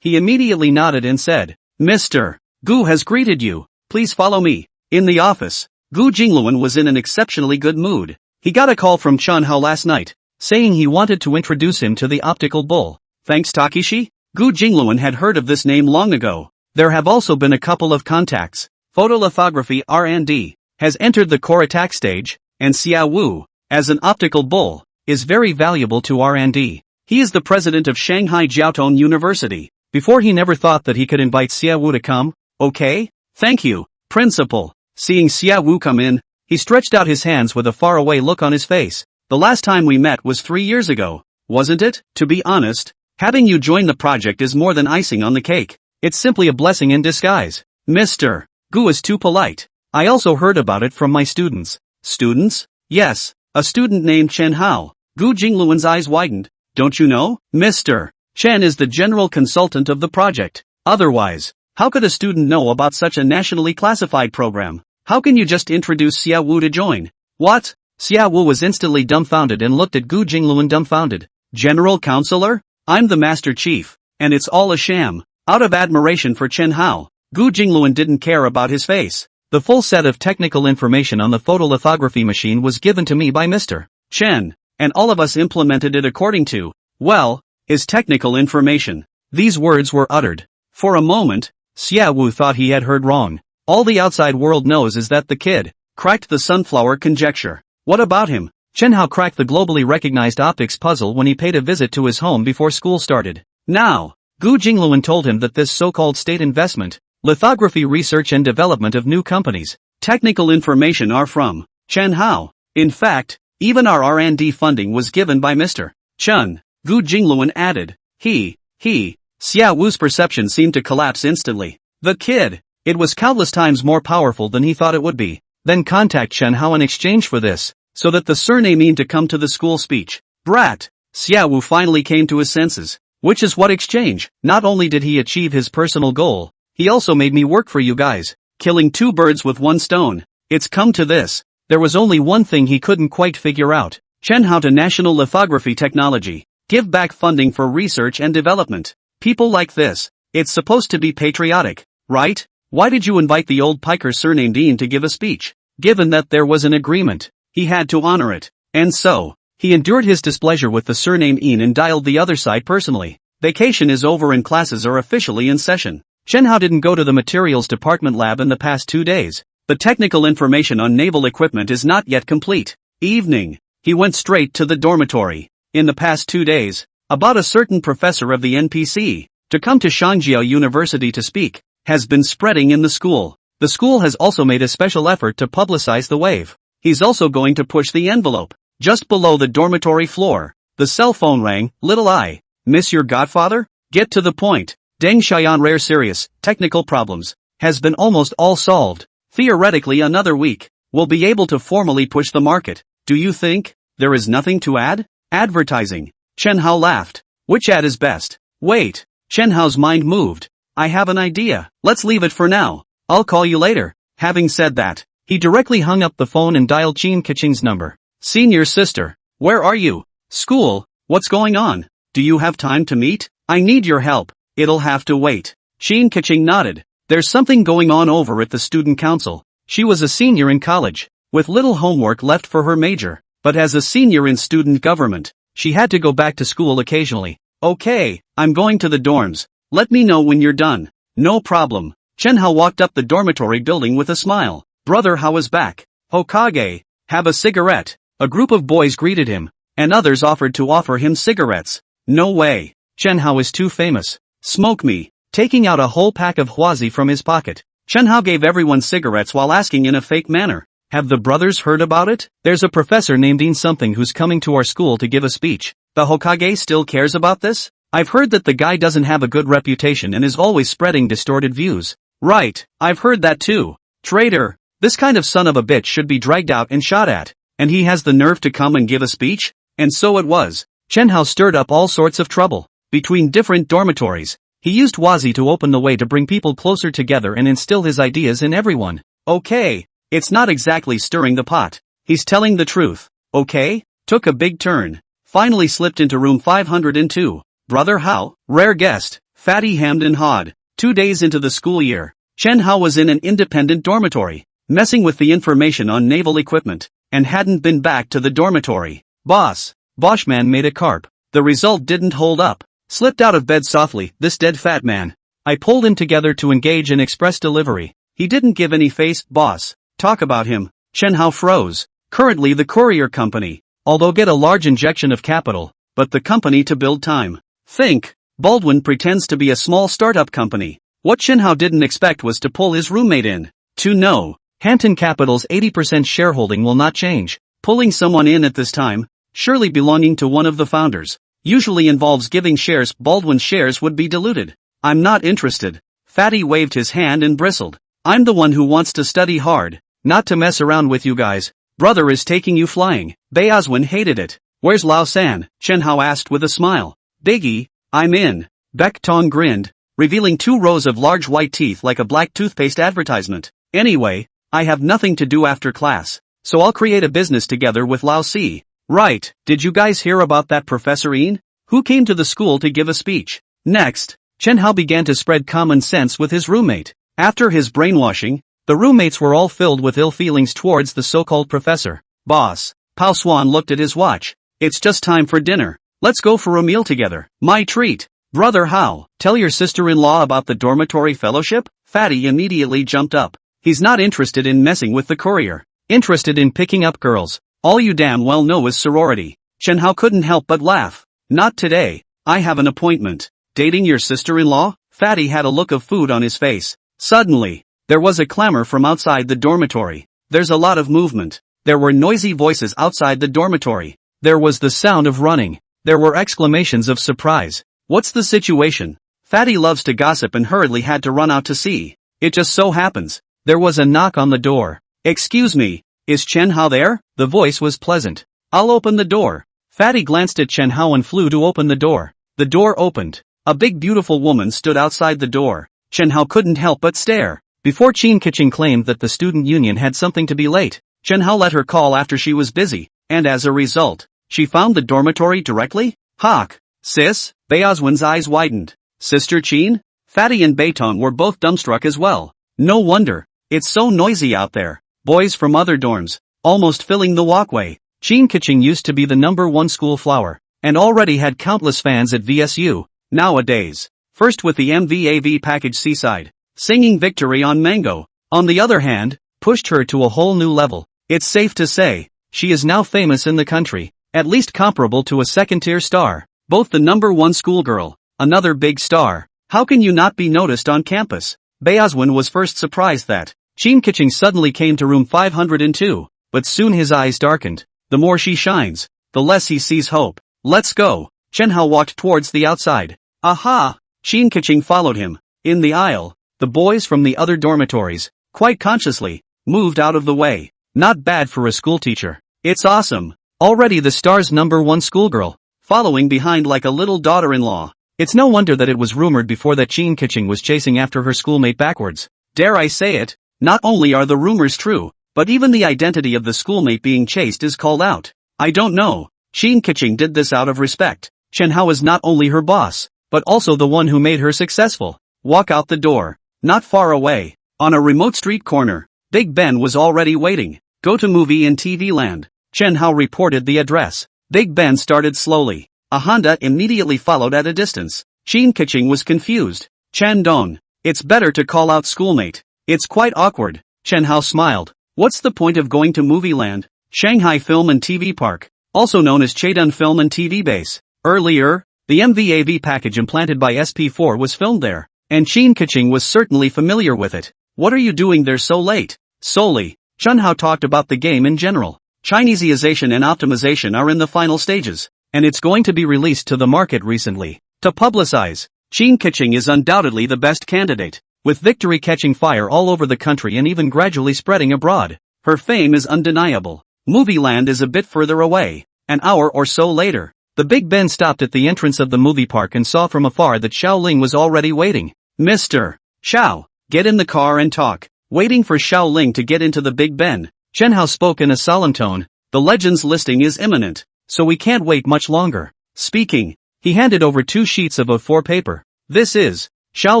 S1: he immediately nodded and said, Mr. Gu has greeted you. Please follow me. In the office, Gu Jingluan was in an exceptionally good mood. He got a call from Chen Hao last night, saying he wanted to introduce him to the optical bull. Thanks Takeshi? Gu Jingluan had heard of this name long ago. There have also been a couple of contacts. Photolithography R&D has entered the core attack stage, and Xia Wu, as an optical bull, is very valuable to R&D. He is the president of Shanghai Jiaotong University. Before he never thought that he could invite Xia Wu to come. Okay? Thank you, principal. Seeing Xia Wu come in, he stretched out his hands with a faraway look on his face. The last time we met was 3 years ago, wasn't it? To be honest, having you join the project is more than icing on the cake. It's simply a blessing in disguise. Mr. Gu is too polite. I also heard about it from my students. Students? Yes, a student named Chen Hao. Gu Jingluan's eyes widened. Don't you know? Mr. Chen is the general consultant of the project. Otherwise, how could a student know about such a nationally classified program? How can you just introduce Xia Wu to join? What? Xia Wu was instantly dumbfounded and looked at Gu Jingluan dumbfounded. General Counselor? I'm the Master Chief, and it's all a sham. Out of admiration for Chen Hao, Gu Jingluan didn't care about his face. The full set of technical information on the photolithography machine was given to me by Mr. Chen, and all of us implemented it according to, well, his technical information. These words were uttered. For a moment, Xia Wu thought he had heard wrong. All the outside world knows is that the kid cracked the sunflower conjecture. What about him? Chen Hao cracked the globally recognized optics puzzle when he paid a visit to his home before school started. Now, Gu Jingluan told him that this so-called state investment, lithography research and development of new companies, technical information are from Chen Hao. In fact, even our R&D funding was given by Mr. Chen. Gu Jingluan added. Xia Wu's perception seemed to collapse instantly. The kid, it was countless times more powerful than he thought it would be. Then contact Chen Hao in exchange for this, so that the surname mean to come to the school speech. Brat! Xia Wu finally came to his senses. Which is what exchange? Not only did he achieve his personal goal, he also made me work for you guys, killing 2 birds with 1 stone. It's come to this. There was only one thing he couldn't quite figure out. Chen Hao to National Lithography Technology. Give back funding for research and development. People like this. It's supposed to be patriotic, right? Why did you invite the old piker surnamed Dean to give a speech? Given that there was an agreement, he had to honor it. And so, he endured his displeasure with the surname Ian and dialed the other side personally. Vacation is over and classes are officially in session. Chen Hao didn't go to the materials department lab in the past 2 days. The technical information on naval equipment is not yet complete. Evening. He went straight to the dormitory. In the past 2 days, about a certain professor of the NPC, to come to Shangjiao University to speak, has been spreading in the school. The school has also made a special effort to publicize the wave. He's also going to push the envelope. Just below the dormitory floor, the cell phone rang. Little I, miss your godfather? Get to the point. Deng Xiaoyan rare serious, technical problems, has been almost all solved. Theoretically another week, we'll be able to formally push the market. Do you think there is nothing to add? Advertising. Chen Hao laughed. Which ad is best? Wait. Chen Hao's mind moved. I have an idea. Let's leave it for now. I'll call you later. Having said that, he directly hung up the phone and dialed Qin Kaching's number. Senior sister, where are you? School, what's going on? Do you have time to meet? I need your help. It'll have to wait. Qin Kaching nodded. There's something going on over at the student council. She was a senior in college, with little homework left for her major, but as a senior in student government, she had to go back to school occasionally. Okay, I'm going to the dorms. Let me know when you're done. No problem. Chen Hao walked up the dormitory building with a smile. Brother Hao is back. Hokage, have a cigarette. A group of boys greeted him, and others offered to offer him cigarettes. No way. Chen Hao is too famous. Smoke me. Taking out a whole pack of Huazi from his pocket, Chen Hao gave everyone cigarettes while asking in a fake manner, have the brothers heard about it? There's a professor named Dean something who's coming to our school to give a speech. The Hokage still cares about this? I've heard that the guy doesn't have a good reputation and is always spreading distorted views. Right, I've heard that too. Traitor. This kind of son of a bitch should be dragged out and shot at. And he has the nerve to come and give a speech? And so it was. Chen Hao stirred up all sorts of trouble. Between different dormitories, he used Wazi to open the way to bring people closer together and instill his ideas in everyone. Okay, it's not exactly stirring the pot. He's telling the truth. Okay? Took a big turn. Finally slipped into room 502. Brother Hao, rare guest, fatty hammed and hawed. 2 days into the school year, Chen Hao was in an independent dormitory, messing with the information on naval equipment, and hadn't been back to the dormitory. Boss. Boschman made a carp. The result didn't hold up. Slipped out of bed softly, this dead fat man. I pulled him together to engage in express delivery. He didn't give any face, boss. Talk about him. Chen Hao froze. Currently the courier company. Although get a large injection of capital, but the company to build time. Think. Baldwin pretends to be a small startup company. What Chen Hao didn't expect was to pull his roommate in. To know. Hampton Capital's 80% shareholding will not change. Pulling someone in at this time, surely belonging to one of the founders, usually involves giving shares. Baldwin's shares would be diluted. I'm not interested. Fatty waved his hand and bristled. I'm the one who wants to study hard, not to mess around with you guys. Brother is taking you flying. Beazwin hated it. Where's Lao San? Chen Hao asked with a smile. Biggie, I'm in. Beck Tong grinned, revealing 2 rows of large white teeth like a black toothpaste advertisement. Anyway, I have nothing to do after class, so I'll create a business together with Lao Si. Right, did you guys hear about that Professor Ian, who came to the school to give a speech? Next, Chen Hao began to spread common sense with his roommate. After his brainwashing, the roommates were all filled with ill feelings towards the so-called professor. Boss. Pao Swan looked at his watch. It's just time for dinner. Let's go for a meal together. My treat. Brother Hao, tell your sister-in-law about the dormitory fellowship? Fatty immediately jumped up. He's not interested in messing with the courier. Interested in picking up girls. All you damn well know is sorority. Chen Hao couldn't help but laugh. Not today. I have an appointment. Dating your sister-in-law? Fatty had a look of food on his face. Suddenly, there was a clamor from outside the dormitory. There's a lot of movement. There were noisy voices outside the dormitory. There was the sound of running. There were exclamations of surprise. What's the situation? Fatty loves to gossip and hurriedly had to run out to see. It just so happens. There was a knock on the door. Excuse me, is Chen Hao there? The voice was pleasant. I'll open the door. Fatty glanced at Chen Hao and flew to open the door. The door opened. A big beautiful woman stood outside the door. Chen Hao couldn't help but stare. Before Qin Keqing claimed that the student union had something to be late, Chen Hao let her call after she was busy, and as a result, she found the dormitory directly? Hawk. Sis? Beazwin's eyes widened. Sister Qin? Fatty and Beitong were both dumbstruck as well. No wonder. It's so noisy out there. Boys from other dorms, almost filling the walkway. Qin Keqing used to be the #1 school flower, and already had countless fans at VSU. Nowadays, first with the MVAV package Seaside, singing Victory on Mango, on the other hand, pushed her to a whole new level. It's safe to say, she is now famous in the country, at least comparable to a second-tier star. Both the #1 schoolgirl, another big star. How can you not be noticed on campus? Beazwin was first surprised that Qin Keqing suddenly came to room 502, but soon his eyes darkened. The more she shines, the less he sees hope. Let's go. Chen Hao walked towards the outside. Aha! Qin Keqing followed him. In the aisle, the boys from the other dormitories, quite consciously, moved out of the way. Not bad for a schoolteacher. It's awesome. Already the star's #1 schoolgirl, following behind like a little daughter-in-law. It's no wonder that it was rumored before that Qin Keqing was chasing after her schoolmate backwards. Dare I say it, not only are the rumors true, but even the identity of the schoolmate being chased is called out. I don't know. Qin Keqing did this out of respect. Chen Hao is not only her boss, but also the one who made her successful. Walk out the door. Not far away, on a remote street corner, Big Ben was already waiting. Go to movie in TV land. Chen Hao reported the address. Big Ben started slowly. A Honda immediately followed at a distance. Qin Keqing was confused. Chen Dong. It's better to call out schoolmate. It's quite awkward. Chen Hao smiled. What's the point of going to movie land? Shanghai Film and TV Park, also known as Cheidun Film and TV Base. Earlier, the MVAV package implanted by SP4 was filmed there, and Qin Keqing was certainly familiar with it. What are you doing there so late? Solely, Chen Hao talked about the game in general. Chineseization and optimization are in the final stages, and it's going to be released to the market recently. To publicize, Qin Keqing is undoubtedly the best candidate, with victory catching fire all over the country and even gradually spreading abroad. Her fame is undeniable. Movieland is a bit further away. An hour or so later, the Big Ben stopped at the entrance of the movie park and saw from afar that Xiao Ling was already waiting. Mr. Xiao, get in the car and talk. Waiting for Xiao Ling to get into the Big Ben, Chen Hao spoke in a solemn tone. The Legends listing is imminent, so we can't wait much longer. Speaking, he handed over 2 sheets of A4 paper. This is. Xiao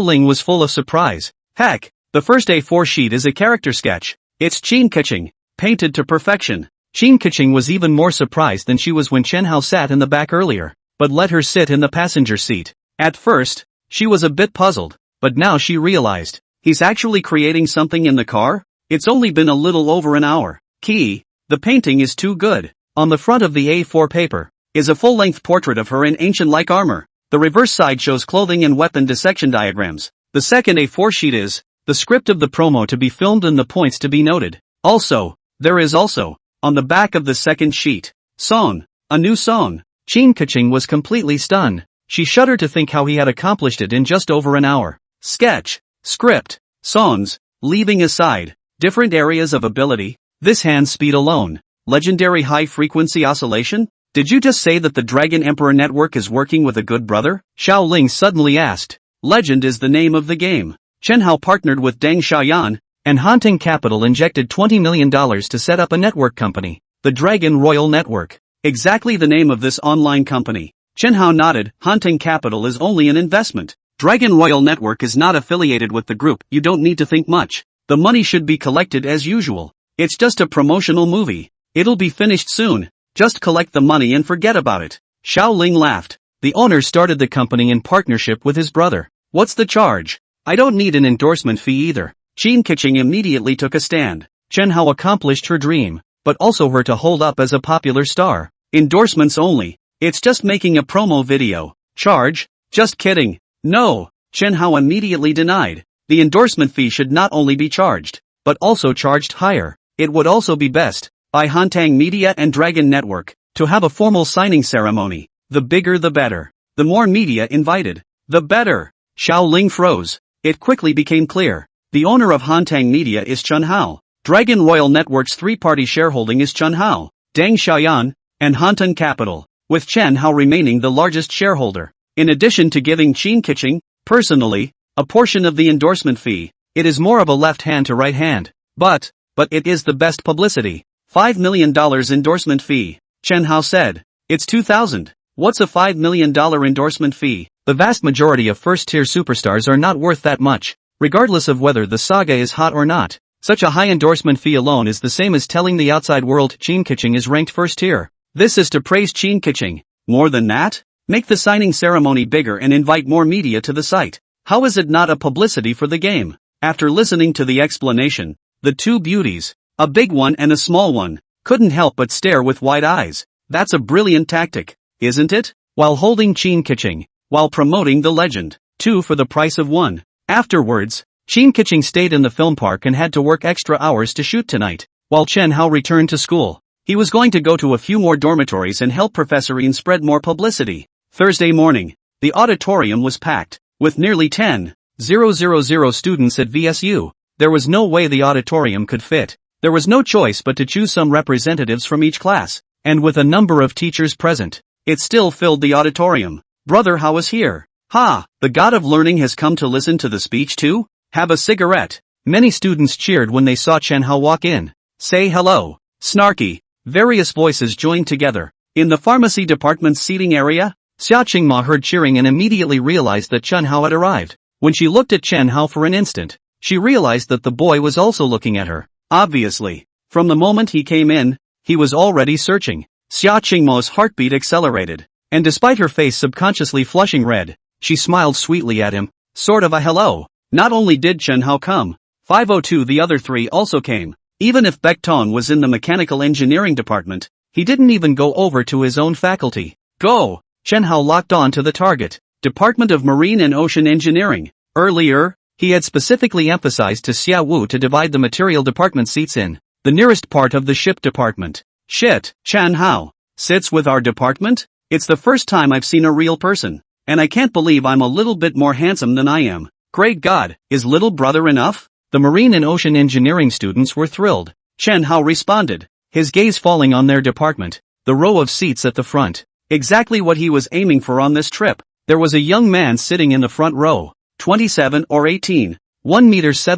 S1: Ling was full of surprise. Heck, the first A4 sheet is a character sketch. It's Qin Keqing, painted to perfection. Qin Keqing was even more surprised than she was when Chen Hao sat in the back earlier, but let her sit in the passenger seat. At first, she was a bit puzzled, but now she realized, he's actually creating something in the car? It's only been a little over an hour. Key, the painting is too good. On the front of the A4 paper, is a full-length portrait of her in ancient-like armor. The reverse side shows clothing and weapon dissection diagrams. The second A4 sheet is the script of the promo to be filmed and the points to be noted. There is also, on the back of the second sheet, song, a new song. Qin Keqing was completely stunned. She shuddered to think how he had accomplished it in just over an hour. Sketch, script, songs, leaving aside different areas of ability, this hand speed alone, legendary high-frequency oscillation? Did you just say that the Dragon Emperor network is working with a good brother? Xiao Ling suddenly asked. Legend is the name of the game. Chen Hao partnered with Deng Xiaoyan, and Hunting Capital injected $20 million to set up a network company, the Dragon Royal Network. Exactly the name of this online company. Chen Hao nodded. Hunting Capital is only an investment. Dragon Royal Network is not affiliated with the group. You don't need to think much. The money should be collected as usual. It's just a promotional movie. It'll be finished soon. Just collect the money and forget about it. Xiao Ling laughed. The owner started the company in partnership with his brother. What's the charge? I don't need an endorsement fee either. Qin Keqing immediately took a stand. Chen Hao accomplished her dream, but also her to hold up as a popular star. Endorsements only. It's just making a promo video. Charge? Just kidding. No. Chen Hao immediately denied. The endorsement fee should not only be charged, but also charged higher. It would also be best, by Hantang Media and Dragon Network, to have a formal signing ceremony. The bigger the better. The more media invited, the better. Xiao Ling froze. It quickly became clear. The owner of Hantang Media is Chen Hao. Dragon Royal Network's 3-party shareholding is Chen Hao, Deng Xiaoyan, and Hunting Capital, with Chen Hao remaining the largest shareholder. In addition to giving Qin Keqing, personally, a portion of the endorsement fee, it is more of a left hand to right hand. But it is the best publicity. $5 million endorsement fee, Chen Hao said. It's 2,000. What's a $5 million endorsement fee? The vast majority of first-tier superstars are not worth that much, regardless of whether the saga is hot or not. Such a high endorsement fee alone is the same as telling the outside world Qin Keqing is ranked first tier. This is to praise Qin Keqing. More than that? Make the signing ceremony bigger and invite more media to the site. How is it not a publicity for the game? After listening to the explanation, the two beauties, a big one and a small one, couldn't help but stare with wide eyes. That's a brilliant tactic, isn't it? While holding Qin Keqing, while promoting the legend, 2 for the price of 1. Afterwards, Qin Keqing stayed in the film park and had to work extra hours to shoot tonight, while Chen Hao returned to school. He was going to go to a few more dormitories and help Professor Ian spread more publicity. Thursday morning, the auditorium was packed, with nearly 10,000 students at VSU. There was no way the auditorium could fit. There was no choice but to choose some representatives from each class, and with a number of teachers present, it still filled the auditorium. Brother Hao is here. Ha! The god of learning has come to listen to the speech too? Have a cigarette. Many students cheered when they saw Chen Hao walk in. Say hello. Snarky. Various voices joined together. In the pharmacy department's seating area, Xia Qingma heard cheering and immediately realized that Chen Hao had arrived. When she looked at Chen Hao for an instant, she realized that the boy was also looking at her. Obviously, from the moment he came in, he was already searching. Xia Qingma's heartbeat accelerated, and despite her face subconsciously flushing red, she smiled sweetly at him, sort of a hello. Not only did Chen Hao come, 502 the other 3 also came. Even if Baek Tong was in the mechanical engineering department, he didn't even go over to his own faculty. Go! Chen Hao locked on to the target, Department of Marine and Ocean Engineering. Earlier, he had specifically emphasized to Xia Wu to divide the material department seats in the nearest part of the ship department. Shit, Chen Hao sits with our department? It's the first time I've seen a real person. And I can't believe I'm a little bit more handsome than I am. Great God, is little brother enough? The marine and ocean engineering students were thrilled. Chen Hao responded, his gaze falling on their department, the row of seats at the front. Exactly what he was aiming for on this trip. There was a young man sitting in the front row, 27 or 18, 1.75 meters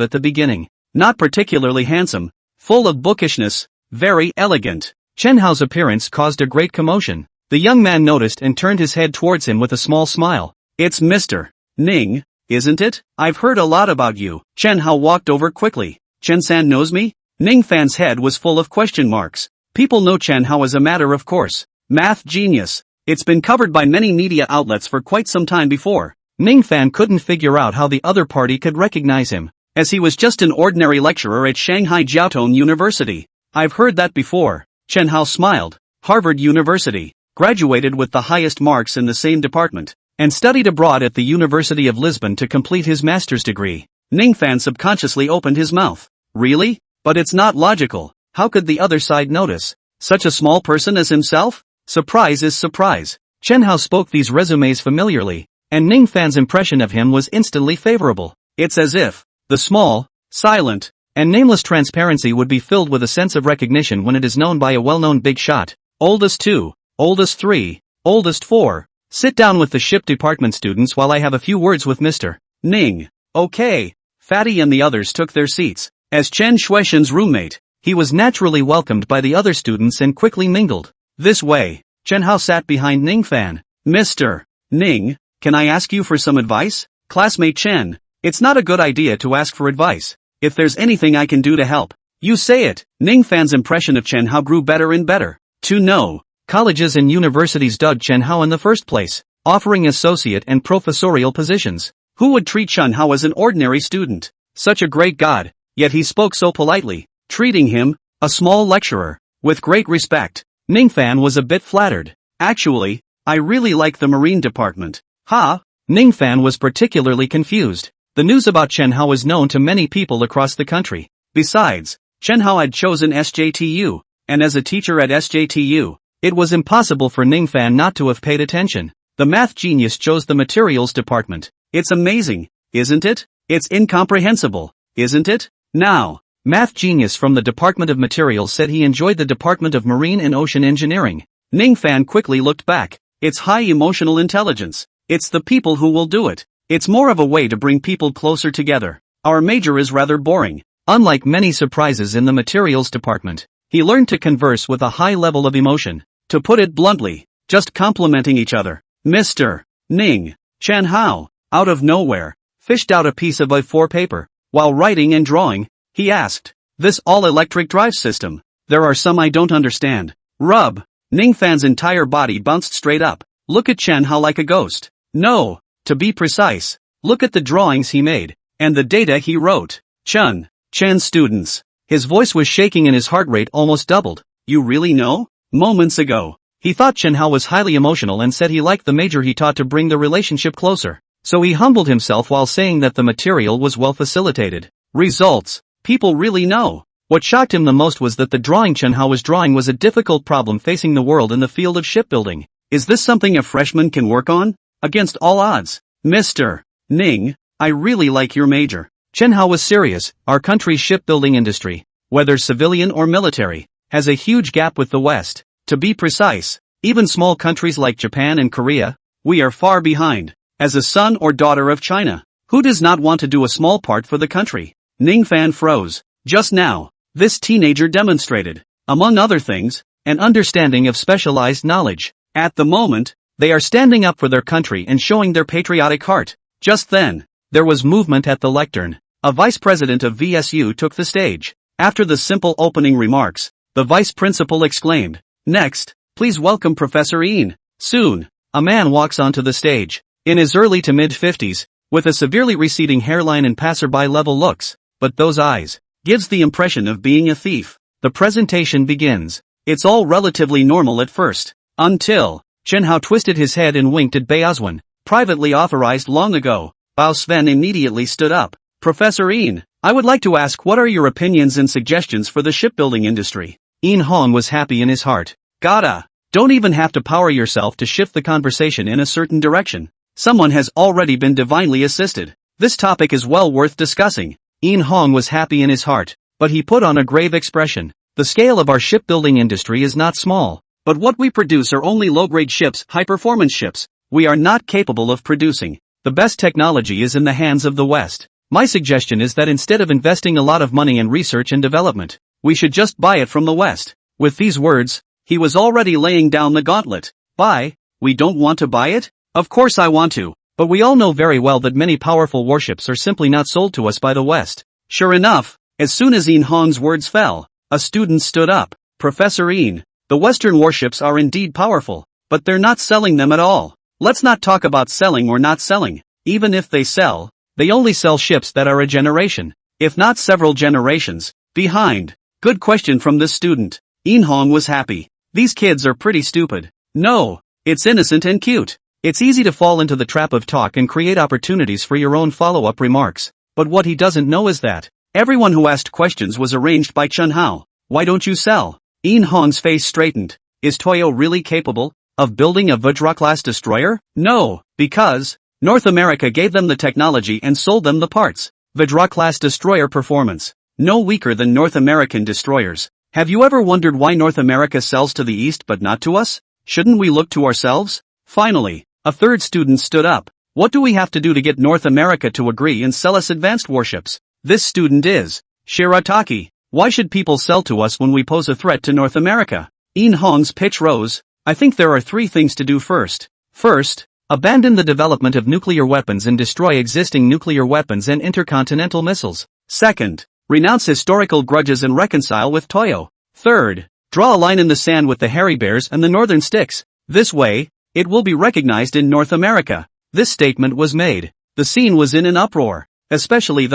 S1: at the beginning. Not particularly handsome, full of bookishness, very elegant. Chen Hao's appearance caused a great commotion. The young man noticed and turned his head towards him with a small smile. It's Mr. Ning, isn't it? I've heard a lot about you. Chen Hao walked over quickly. Chen-san knows me? Ning Fan's head was full of question marks. People know Chen Hao as a matter of course. Math genius. It's been covered by many media outlets for quite some time before. Ning Fan couldn't figure out how the other party could recognize him, as he was just an ordinary lecturer at Shanghai Jiaotong University. I've heard that before. Chen Hao smiled. Harvard University. Graduated with the highest marks in the same department, and studied abroad at the University of Lisbon to complete his master's degree. Ning Fan subconsciously opened his mouth. Really? But it's not logical. How could the other side notice such a small person as himself? Surprise is surprise. Chen Hao spoke these resumes familiarly, and Ning Fan's impression of him was instantly favorable. It's as if the small, silent, and nameless transparency would be filled with a sense of recognition when it is known by a well-known big shot. Oldest 2, oldest 3, oldest 4. Sit down with the ship department students while I have a few words with Mr. Ning. Okay. Fatty and the others took their seats. As Chen Shuishan's roommate, he was naturally welcomed by the other students and quickly mingled. This way. Chen Hao sat behind Ning Fan. Mr. Ning, can I ask you for some advice? Classmate Chen, it's not a good idea to ask for advice. If there's anything I can do to help, you say it. Ning Fan's impression of Chen Hao grew better and better. To know. Colleges and universities dug Chen Hao in the first place, offering associate and professorial positions. Who would treat Chen Hao as an ordinary student? Such a great god, yet he spoke so politely, treating him, a small lecturer, with great respect. Ning Fan was a bit flattered. Actually, I really like the marine department. Ha! Ning Fan was particularly confused. The news about Chen Hao was known to many people across the country. Besides, Chen Hao had chosen SJTU, and as a teacher at SJTU, it was impossible for Ning Fan not to have paid attention. The math genius chose the materials department. It's amazing, isn't it? It's incomprehensible, isn't it? Now, math genius from the Department of Materials said he enjoyed the Department of Marine and Ocean Engineering. Ning Fan quickly looked back. It's high emotional intelligence. It's the people who will do it. It's more of a way to bring people closer together. Our major is rather boring. Unlike many surprises in the materials department, he learned to converse with a high level of emotion. To put it bluntly, just complimenting each other. Mr. Ning, Chen Hao, out of nowhere, fished out a piece of A4 paper. While writing and drawing, he asked, this all-electric drive system, there are some I don't understand. Rub. Ning Fan's entire body bounced straight up. Look at Chen Hao like a ghost. No, to be precise, look at the drawings he made, and the data he wrote. Chen students. His voice was shaking and his heart rate almost doubled. You really know? Moments ago, he thought Chen Hao was highly emotional and said he liked the major he taught to bring the relationship closer. So he humbled himself while saying that the material was well facilitated. Results. People really know. What shocked him the most was that the drawing Chen Hao was drawing was a difficult problem facing the world in the field of shipbuilding. Is this something a freshman can work on? Against all odds. Mr. Ning, I really like your major. Chen Hao was serious. Our country's shipbuilding industry, whether civilian or military, has a huge gap with the West. To be precise, even small countries like Japan and Korea, we are far behind. As a son or daughter of China, who does not want to do a small part for the country? Ning Fan froze. Just now, this teenager demonstrated, among other things, an understanding of specialized knowledge. At the moment, they are standing up for their country and showing their patriotic heart. Just then, there was movement at the lectern. A vice president of VSU took the stage. After the simple opening remarks, the vice principal exclaimed, next, please welcome Professor Ian. Soon, a man walks onto the stage. In his early to mid-50s, with a severely receding hairline and passerby-level looks, but those eyes, gives the impression of being a thief. The presentation begins. It's all relatively normal at first, until Chen Hao twisted his head and winked at Baozwen, privately authorized long ago. Bao Sven immediately stood up. Professor Ian, I would like to ask what are your opinions and suggestions for the shipbuilding industry? Ian Hong was happy in his heart. Gotta Don't even have to power yourself to shift the conversation in a certain direction. Someone has already been divinely assisted. This topic is well worth discussing. In Hong was happy in his heart, but he put on a grave expression. The scale of our shipbuilding industry is not small, but what we produce are only low-grade ships, high-performance ships. We are not capable of producing. The best technology is in the hands of the West. My suggestion is that instead of investing a lot of money in research and development, we should just buy it from the West. With these words, he was already laying down the gauntlet. Buy? We don't want to buy it? Of course I want to, but we all know very well that many powerful warships are simply not sold to us by the West. Sure enough, as soon as In Hong's words fell, a student stood up. Professor In, the Western warships are indeed powerful, but they're not selling them at all. Let's not talk about selling or not selling. Even if they sell, they only sell ships that are a generation, if not several generations, behind. Good question from this student. In Hong was happy. These kids are pretty stupid. No, it's innocent and cute. It's easy to fall into the trap of talk and create opportunities for your own follow-up remarks. But what he doesn't know is that everyone who asked questions was arranged by Chen Hao. Why don't you sell? In Hong's face straightened. Is Toyo really capable of building a Vajra-class destroyer? No, because North America gave them the technology and sold them the parts. Vajra-class destroyer performance no weaker than North American destroyers. Have you ever wondered why North America sells to the East but not to us? Shouldn't we look to ourselves? Finally, a third student stood up. What do we have to do to get North America to agree and sell us advanced warships? This student is Shirataki. Why should people sell to us when we pose a threat to North America? In Hong's pitch rose. I think there are 3 things to do first. First, abandon the development of nuclear weapons and destroy existing nuclear weapons and intercontinental missiles. Second, renounce historical grudges and reconcile with Toyo. Third, draw a line in the sand with the hairy bears and the northern sticks. This way, it will be recognized in North America. This statement was made. The scene was in an uproar, especially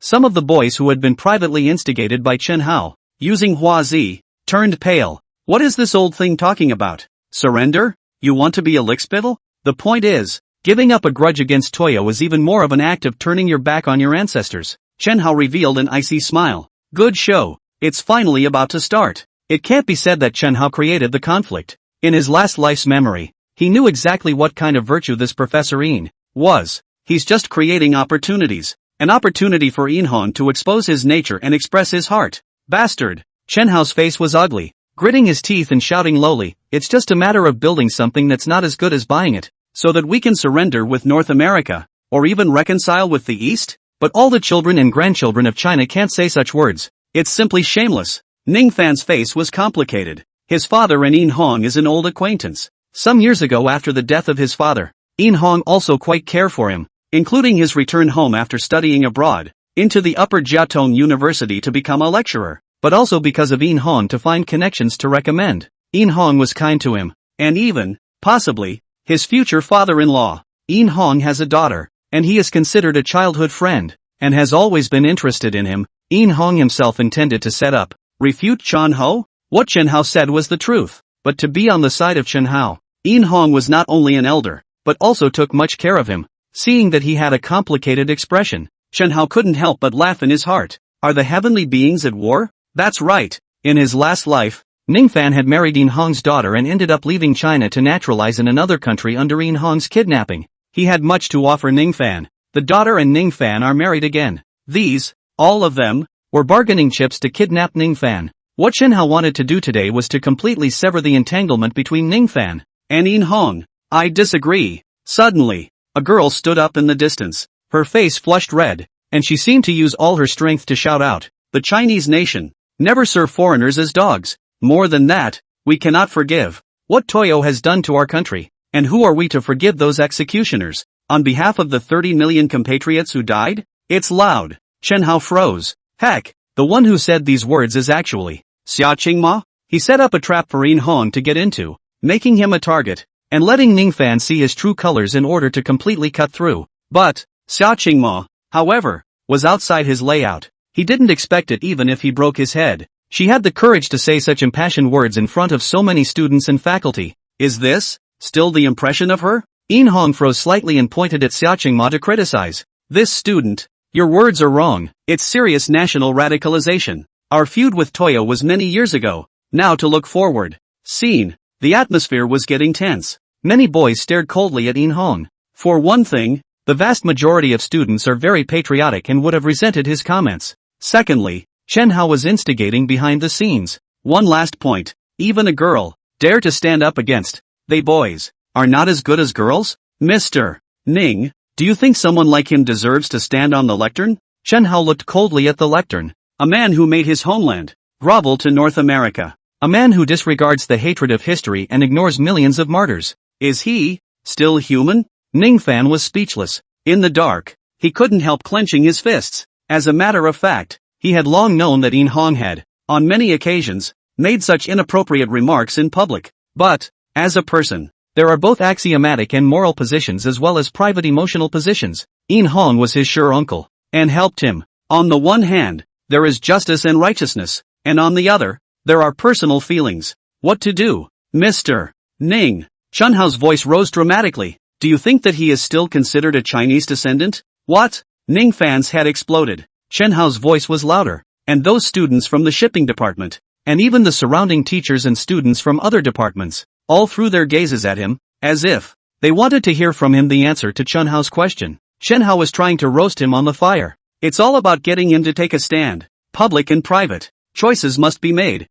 S1: some of the boys who had been privately instigated by Chen Hao, using Huazi, turned pale. What is this old thing talking about? Surrender? You want to be a lickspittle? The point is, giving up a grudge against Toyo is even more of an act of turning your back on your ancestors. Chen Hao revealed an icy smile. Good show. It's finally about to start. It can't be said that Chen Hao created the conflict. In his last life's memory, he knew exactly what kind of virtue this Professor In was. He's just creating opportunities. An opportunity for In Hong to expose his nature and express his heart. Bastard. Chen Hao's face was ugly, gritting his teeth and shouting lowly, it's just a matter of building something that's not as good as buying it, so that we can surrender with North America, or even reconcile with the East? But all the children and grandchildren of China can't say such words. It's simply shameless. Ning Fan's face was complicated. His father and In Hong is an old acquaintance. Some years ago after the death of his father, In Hong also quite cared for him, including his return home after studying abroad, into the Upper Jiaotong University to become a lecturer, but also because of In Hong to find connections to recommend. In Hong was kind to him, and even, possibly, his future father-in-law. In Hong has a daughter, and he is considered a childhood friend, and has always been interested in him. In Hong himself intended to set up, refute Chen Hao? What Chen Hao said was the truth, but to be on the side of Chen Hao, In Hong was not only an elder, but also took much care of him. Seeing that he had a complicated expression, Chen Hao couldn't help but laugh in his heart. Are the heavenly beings at war? That's right. In his last life, Ning Fan had married In Hong's daughter and ended up leaving China to naturalize in another country under In Hong's kidnapping. He had much to offer Ning Fan. The daughter and Ning Fan are married again. These, all of them, were bargaining chips to kidnap Ning Fan. What Chen Hao wanted to do today was to completely sever the entanglement between Ning Fan and In Hong. I disagree. Suddenly, a girl stood up in the distance. Her face flushed red, and she seemed to use all her strength to shout out, the Chinese nation never serve foreigners as dogs. More than that, we cannot forgive what Toyo has done to our country. And who are we to forgive those executioners? On behalf of the 30 million compatriots who died? It's loud. Chen Hao froze. Heck, the one who said these words is actually Xia Qingma. He set up a trap for In Hong to get into, making him a target, and letting Ning Fan see his true colors in order to completely cut through. But Xia Qingma, however, was outside his layout. He didn't expect it even if he broke his head. She had the courage to say such impassioned words in front of so many students and faculty. Is this still the impression of her? In Hong froze slightly and pointed at Xia Qingma to criticize. This student, your words are wrong. It's serious national radicalization. Our feud with Toyo was many years ago. Now to look forward. Scene. The atmosphere was getting tense. Many boys stared coldly at In Hong. For one thing, the vast majority of students are very patriotic and would have resented his comments. Secondly, Chen Hao was instigating behind the scenes. One last point, even a girl dare to stand up against. They boys are not as good as girls? Mr. Ning, do you think someone like him deserves to stand on the lectern? Chen Hao looked coldly at the lectern. A man who made his homeland grovel to North America. A man who disregards the hatred of history and ignores millions of martyrs. Is he still human? Ning Fan was speechless. In the dark, he couldn't help clenching his fists. As a matter of fact, he had long known that In Hong had, on many occasions, made such inappropriate remarks in public. But, as a person, there are both axiomatic and moral positions as well as private emotional positions. In Hong was his sure uncle, and helped him. On the one hand, there is justice and righteousness, and on the other, there are personal feelings. What to do? Mr. Ning. Chen Hao's voice rose dramatically. Do you think that he is still considered a Chinese descendant? What? Ning Fan's head exploded. Chen Hao's voice was louder, and those students from the shipping department, and even the surrounding teachers and students from other departments, all threw their gazes at him, as if they wanted to hear from him the answer to Chen Hao's question. Chen Hao was trying to roast him on the fire. It's all about getting him to take a stand. Public and private. Choices must be made.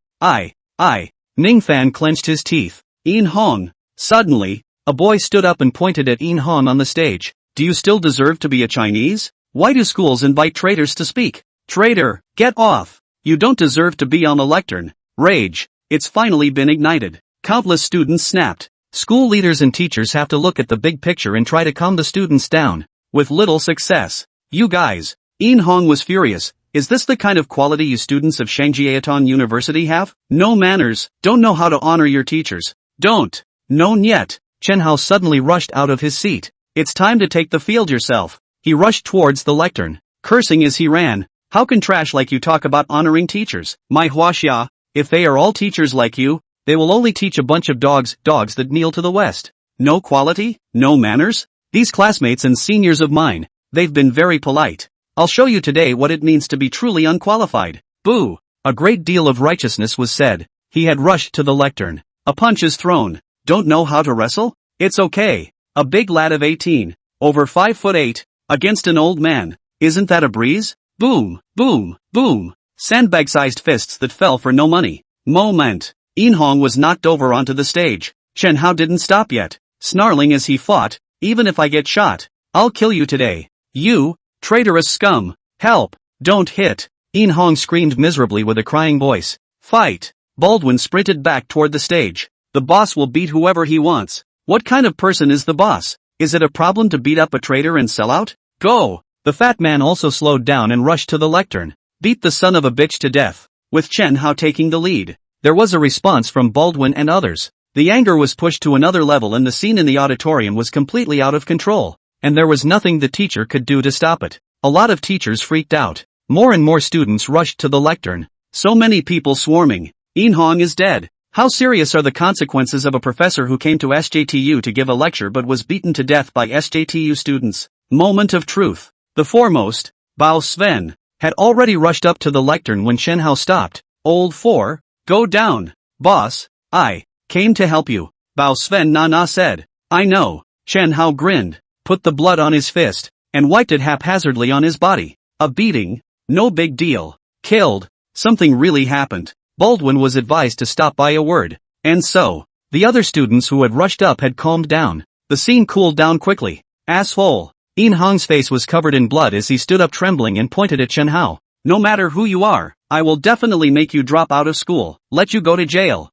S1: Ning Fan clenched his teeth. In Hong. Suddenly, a boy stood up and pointed at In Hong on the stage. Do you still deserve to be a Chinese? Why do schools invite traitors to speak? Traitor, get off. You don't deserve to be on the lectern. Rage. It's finally been ignited. Countless students snapped. School leaders and teachers have to look at the big picture and try to calm the students down. With little success. You guys. In Hong was furious. Is this the kind of quality you students of Shangjiaton University have? No manners, don't know how to honor your teachers. Don't known yet. Chen Hao suddenly rushed out of his seat. It's time to take the field yourself. He rushed towards the lectern, cursing as he ran. How can trash like you talk about honoring teachers? My huaxia, if they are all teachers like you, they will only teach a bunch of dogs that kneel to the West. No quality, no manners? These classmates and seniors of mine, they've been very polite. I'll show you today what it means to be truly unqualified. Boo! A great deal of righteousness was said. He had rushed to the lectern. A punch is thrown. Don't know how to wrestle? It's okay. A big lad of 18, over 5'8", against an old man. Isn't that a breeze? Boom, boom, boom. Sandbag-sized fists that fell for no money. Moment. In Hong was knocked over onto the stage. Chen Hao didn't stop yet, snarling as he fought. Even if I get shot, I'll kill you today. You, traitorous scum. Help. Don't hit. In Hong screamed miserably with a crying voice. Fight. Baldwin sprinted back toward the stage. The boss will beat whoever he wants. What kind of person is the boss? Is it a problem to beat up a traitor and sell out? Go! The fat man also slowed down and rushed to the lectern. Beat the son of a bitch to death. With Chen Hao taking the lead. There was a response from Baldwin and others. The anger was pushed to another level and the scene in the auditorium was completely out of control. And there was nothing the teacher could do to stop it. A lot of teachers freaked out. More and more students rushed to the lectern. So many people swarming. In Hong is dead. How serious are the consequences of a professor who came to SJTU to give a lecture but was beaten to death by SJTU students? Moment of truth. The foremost, Bao Sven, had already rushed up to the lectern when Chen Hao stopped. Old 4, go down. Boss, I came to help you, Bao Sven Nana said. I know. Chen Hao grinned, put the blood on his fist, and wiped it haphazardly on his body. A beating? No big deal. Killed. Something really happened. Baldwin was advised to stop by a word. And so, the other students who had rushed up had calmed down. The scene cooled down quickly. Asshole. In Hong's face was covered in blood as he stood up trembling and pointed at Chen Hao. No matter who you are, I will definitely make you drop out of school, let you go to jail.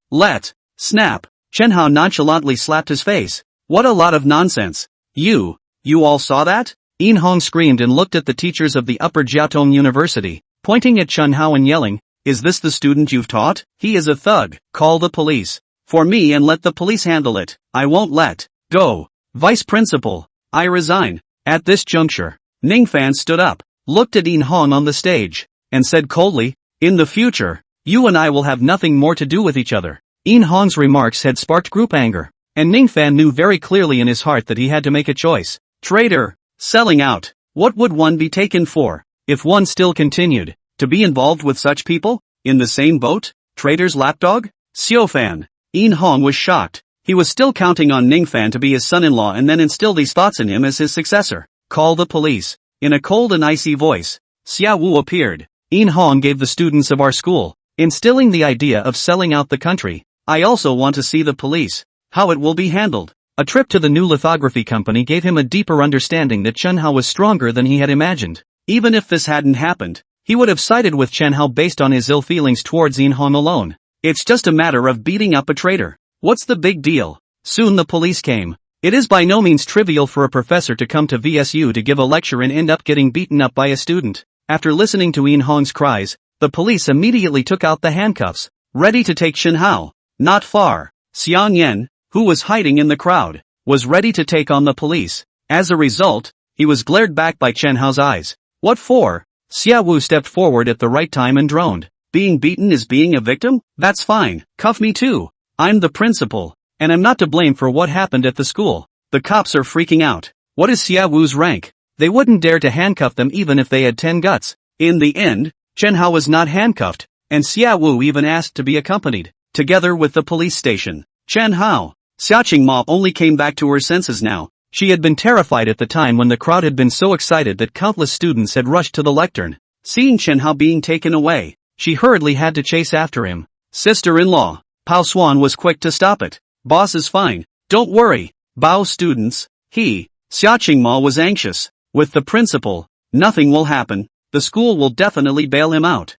S1: Snap. Chen Hao nonchalantly slapped his face. What a lot of nonsense. You all saw that? In Hong screamed and looked at the teachers of the Upper Jiaotong University, pointing at Chen Hao and yelling, is this the student you've taught? He is a thug. Call the police. For me and let the police handle it. I won't let go. Vice Principal, I resign. At this juncture, Ning Fan stood up, looked at In Hong on the stage, and said coldly, in the future, you and I will have nothing more to do with each other. In Hong's remarks had sparked group anger, and Ning Fan knew very clearly in his heart that he had to make a choice. Traitor. Selling out. What would one be taken for, if one still continued to be involved with such people? In the same boat? Traitor's lapdog? Xiu Fan. Yin Hong was shocked. He was still counting on Ningfan to be his son-in-law and then instill these thoughts in him as his successor. Call the police. In a cold and icy voice, Xia Wu appeared. Yin Hong gave the students of our school, instilling the idea of selling out the country. I also want to see the police. How it will be handled. A trip to the new lithography company gave him a deeper understanding that Chen Hao was stronger than he had imagined. Even if this hadn't happened, he would have sided with Chen Hao based on his ill feelings towards Yin Hong alone. It's just a matter of beating up a traitor. What's the big deal? Soon the police came. It is by no means trivial for a professor to come to VSU to give a lecture and end up getting beaten up by a student. After listening to Yin Hong's cries, the police immediately took out the handcuffs, ready to take Chen Hao. Not far, Xiang Yan, who was hiding in the crowd, was ready to take on the police. As a result, he was glared back by Chen Hao's eyes. What for? Xia Wu stepped forward at the right time and droned. Being beaten is being a victim? That's fine, cuff me too. I'm the principal, and I'm not to blame for what happened at the school. The cops are freaking out. What is Xia Wu's rank? They wouldn't dare to handcuff them even if they had 10 guts. In the end, Chen Hao was not handcuffed, and Xia Wu even asked to be accompanied, together with the police station. Chen Hao. Xiaoqing Ma only came back to her senses now. She had been terrified at the time when the crowd had been so excited that countless students had rushed to the lectern. Seeing Chen Hao being taken away, she hurriedly had to chase after him. Sister-in-law. Pao Swan was quick to stop it. Boss is fine. Don't worry. Bao students. Xiaoqing Ma was anxious. With the principal, nothing will happen. The school will definitely bail him out.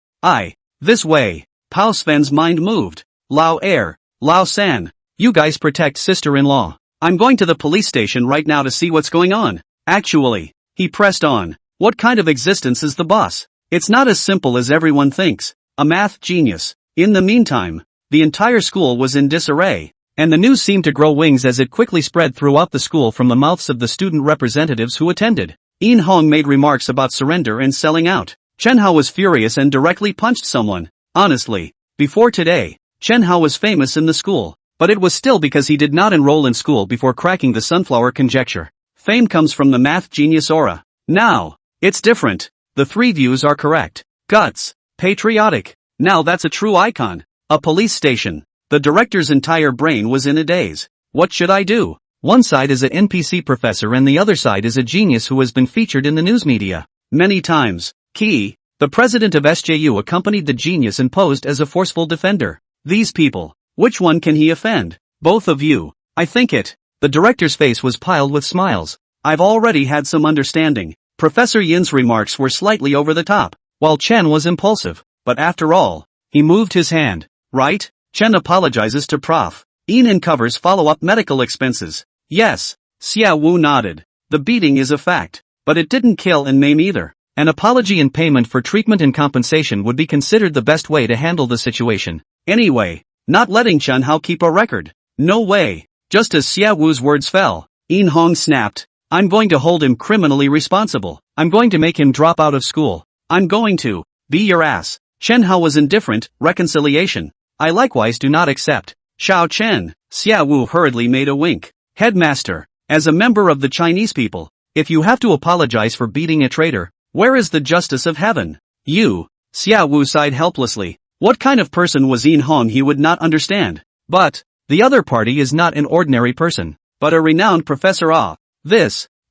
S1: This way. Pao Sven's mind moved. Lao Air. Lao San. You guys protect sister-in-law. I'm going to the police station right now to see what's going on. Actually, he pressed on. What kind of existence is the boss? It's not as simple as everyone thinks. A math genius. In the meantime, the entire school was in disarray, and the news seemed to grow wings as it quickly spread throughout the school from the mouths of the student representatives who attended. Yin Hong made remarks about surrender and selling out. Chen Hao was furious and directly punched someone. Honestly, before today, Chen Hao was famous in the school. But it was still because he did not enroll in school before cracking the sunflower conjecture. Fame comes from the math genius aura. Now, it's different. The three views are correct. Guts. Patriotic. Now that's a true icon. A police station. The director's entire brain was in a daze. What should I do? One side is an NPC professor and the other side is a genius who has been featured in the news media many times. The president of SJU accompanied the genius and posed as a forceful defender. These people. Which one can he offend? Both of you. I think it. The director's face was piled with smiles. I've already had some understanding. Professor Yin's remarks were slightly over the top, while Chen was impulsive. But after all, he moved his hand. Right? Chen apologizes to Prof. Yin and covers follow-up medical expenses. Yes. Xia Wu nodded. The beating is a fact. But it didn't kill and maim either. An apology and payment for treatment and compensation would be considered the best way to handle the situation. Anyway. Not letting Chen Hao keep a record. No way. Just as Xia Wu's words fell, Yin Hong snapped. I'm going to hold him criminally responsible. I'm going to make him drop out of school. I'm going to be your ass. Chen Hao was indifferent. Reconciliation. I likewise do not accept. Xiao Chen. Xia Wu hurriedly made a wink. Headmaster. As a member of the Chinese people, if you have to apologize for beating a traitor, where is the justice of heaven? You. Xia Wu sighed helplessly. What kind of person was Yin Hong he would not understand? But, the other party is not an ordinary person, but a renowned professor.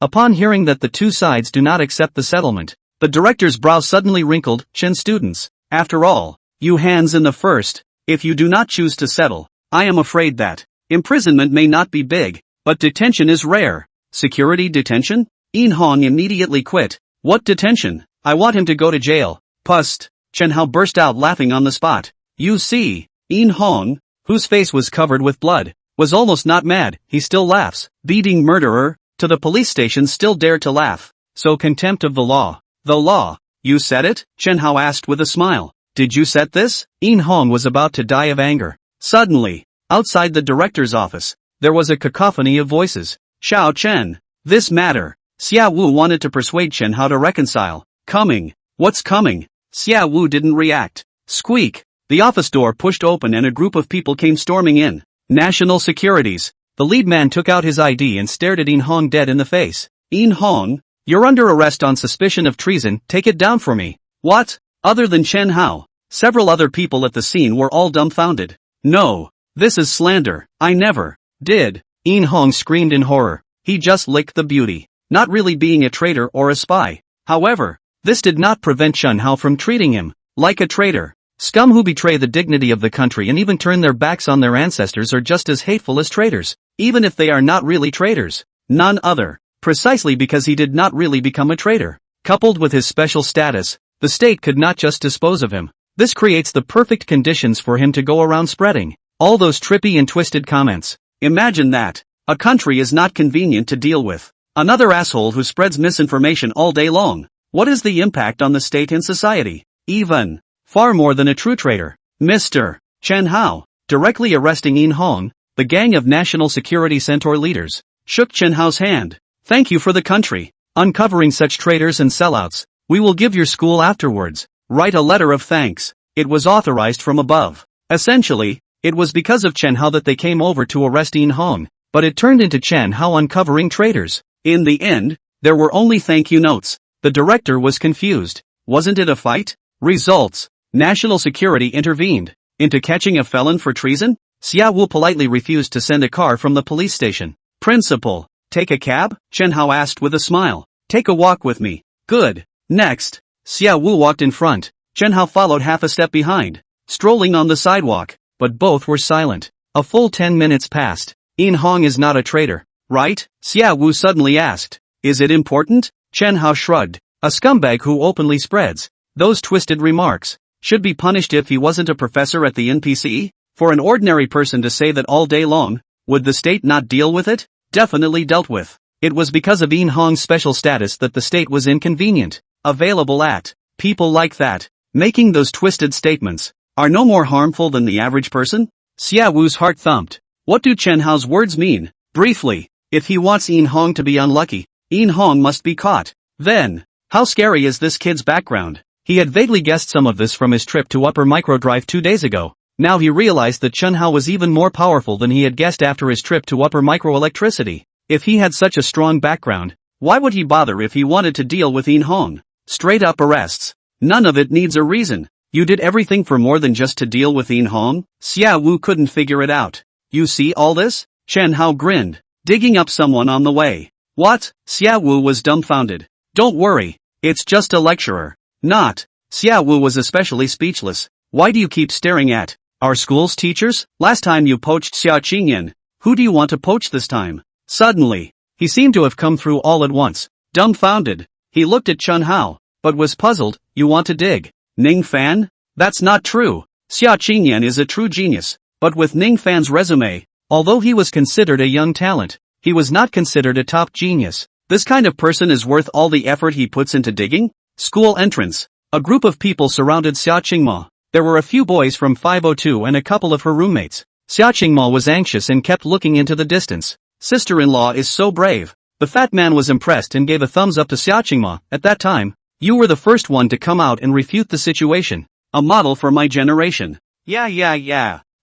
S1: Upon hearing that the two sides do not accept the settlement, the director's brow suddenly wrinkled. Chen students, after all, you hands in the first, if you do not choose to settle, I am afraid that imprisonment may not be big, but detention is rare. Security detention? Yin Hong immediately quit. What detention? I want him to go to jail. Pust. Chen Hao burst out laughing on the spot. You see, Yin Hong, whose face was covered with blood, was almost not mad. He still laughs. Beating murderer, to the police station still dared to laugh. So contempt of the law. The law. You said it? Chen Hao asked with a smile. Did you set this? Yin Hong was about to die of anger. Suddenly, outside the director's office, there was a cacophony of voices. Xiao Chen. This matter. Xia Wu wanted to persuade Chen Hao to reconcile. Coming. What's coming? Xia Wu didn't react. Squeak. The office door pushed open and a group of people came storming in. National Securities. The lead man took out his ID and stared at Yin Hong dead in the face. Yin Hong, you're under arrest on suspicion of treason. Take it down for me. What? Other than Chen Hao, several other people at the scene were all dumbfounded. No. This is slander. I never did. In Hong screamed in horror. He just licked the beauty. Not really being a traitor or a spy. However, this did not prevent Chen Hao from treating him like a traitor. Scum who betray the dignity of the country and even turn their backs on their ancestors are just as hateful as traitors, even if they are not really traitors. None other. Precisely because he did not really become a traitor. Coupled with his special status, the state could not just dispose of him. This creates the perfect conditions for him to go around spreading all those trippy and twisted comments. Imagine that. A country is not convenient to deal with. Another asshole who spreads misinformation all day long. What is the impact on the state and society? Even far more than a true traitor. Mr. Chen Hao, directly arresting In Hong, the gang of National Security Centaur leaders, shook Chen Hao's hand. Thank you for the country. Uncovering such traitors and sellouts. We will give your school afterwards. Write a letter of thanks. It was authorized from above. Essentially, it was because of Chen Hao that they came over to arrest In Hong, but it turned into Chen Hao uncovering traitors. In the end, there were only thank you notes. The director was confused. Wasn't it a fight? Results. National security intervened into catching a felon for treason. Xia Wu politely refused to send a car from the police station. Principal, take a cab? Chen Hao asked with a smile. Take a walk with me. Good. Next. Xia Wu walked in front. Chen Hao followed half a step behind, strolling on the sidewalk, but both were silent. A full 10 minutes passed. In Hong is not a traitor, right? Xia Wu suddenly asked. Is it important? Chen Hao shrugged. A scumbag who openly spreads those twisted remarks should be punished if he wasn't a professor at the NPC? For an ordinary person to say that all day long, would the state not deal with it? Definitely dealt with. It was because of In Hong's special status that the state was inconvenient. Available at. People like that, making those twisted statements, are no more harmful than the average person? Xia Wu's heart thumped. What do Chen Hao's words mean? Briefly, if he wants In Hong to be unlucky, In Hong must be caught. Then, how scary is this kid's background? He had vaguely guessed some of this from his trip to Upper Microdrive 2 days ago. Now he realized that Chen Hao was even more powerful than he had guessed after his trip to Upper Microelectricity. If he had such a strong background, why would he bother if he wanted to deal with In Hong? Straight up arrests. None of it needs a reason. You did everything for more than just to deal with In Hong? Xia Wu couldn't figure it out. You see all this? Chen Hao grinned, digging up someone on the way. What? Xia Wu was dumbfounded. Don't worry, it's just a lecturer. Not. Xia Wu was especially speechless. Why do you keep staring at our school's teachers? Last time you poached Xia Qingyan. Who do you want to poach this time? Suddenly, he seemed to have come through all at once. Dumbfounded, he looked at Chen Hao, but was puzzled. You want to dig Ning Fan? That's not true. Xia Qingyan is a true genius, but with Ning Fan's resume, although he was considered a young talent, he was not considered a top genius. This kind of person is worth all the effort he puts into digging? School entrance. A group of people surrounded Xia Qingma. There were a few boys from 502 and a couple of her roommates. Xia Qingma was anxious and kept looking into the distance. Sister-in-law is so brave. The fat man was impressed and gave a thumbs up to Xia Qingma. At that time, you were the first one to come out and refute the situation. A model for my generation. Yeah.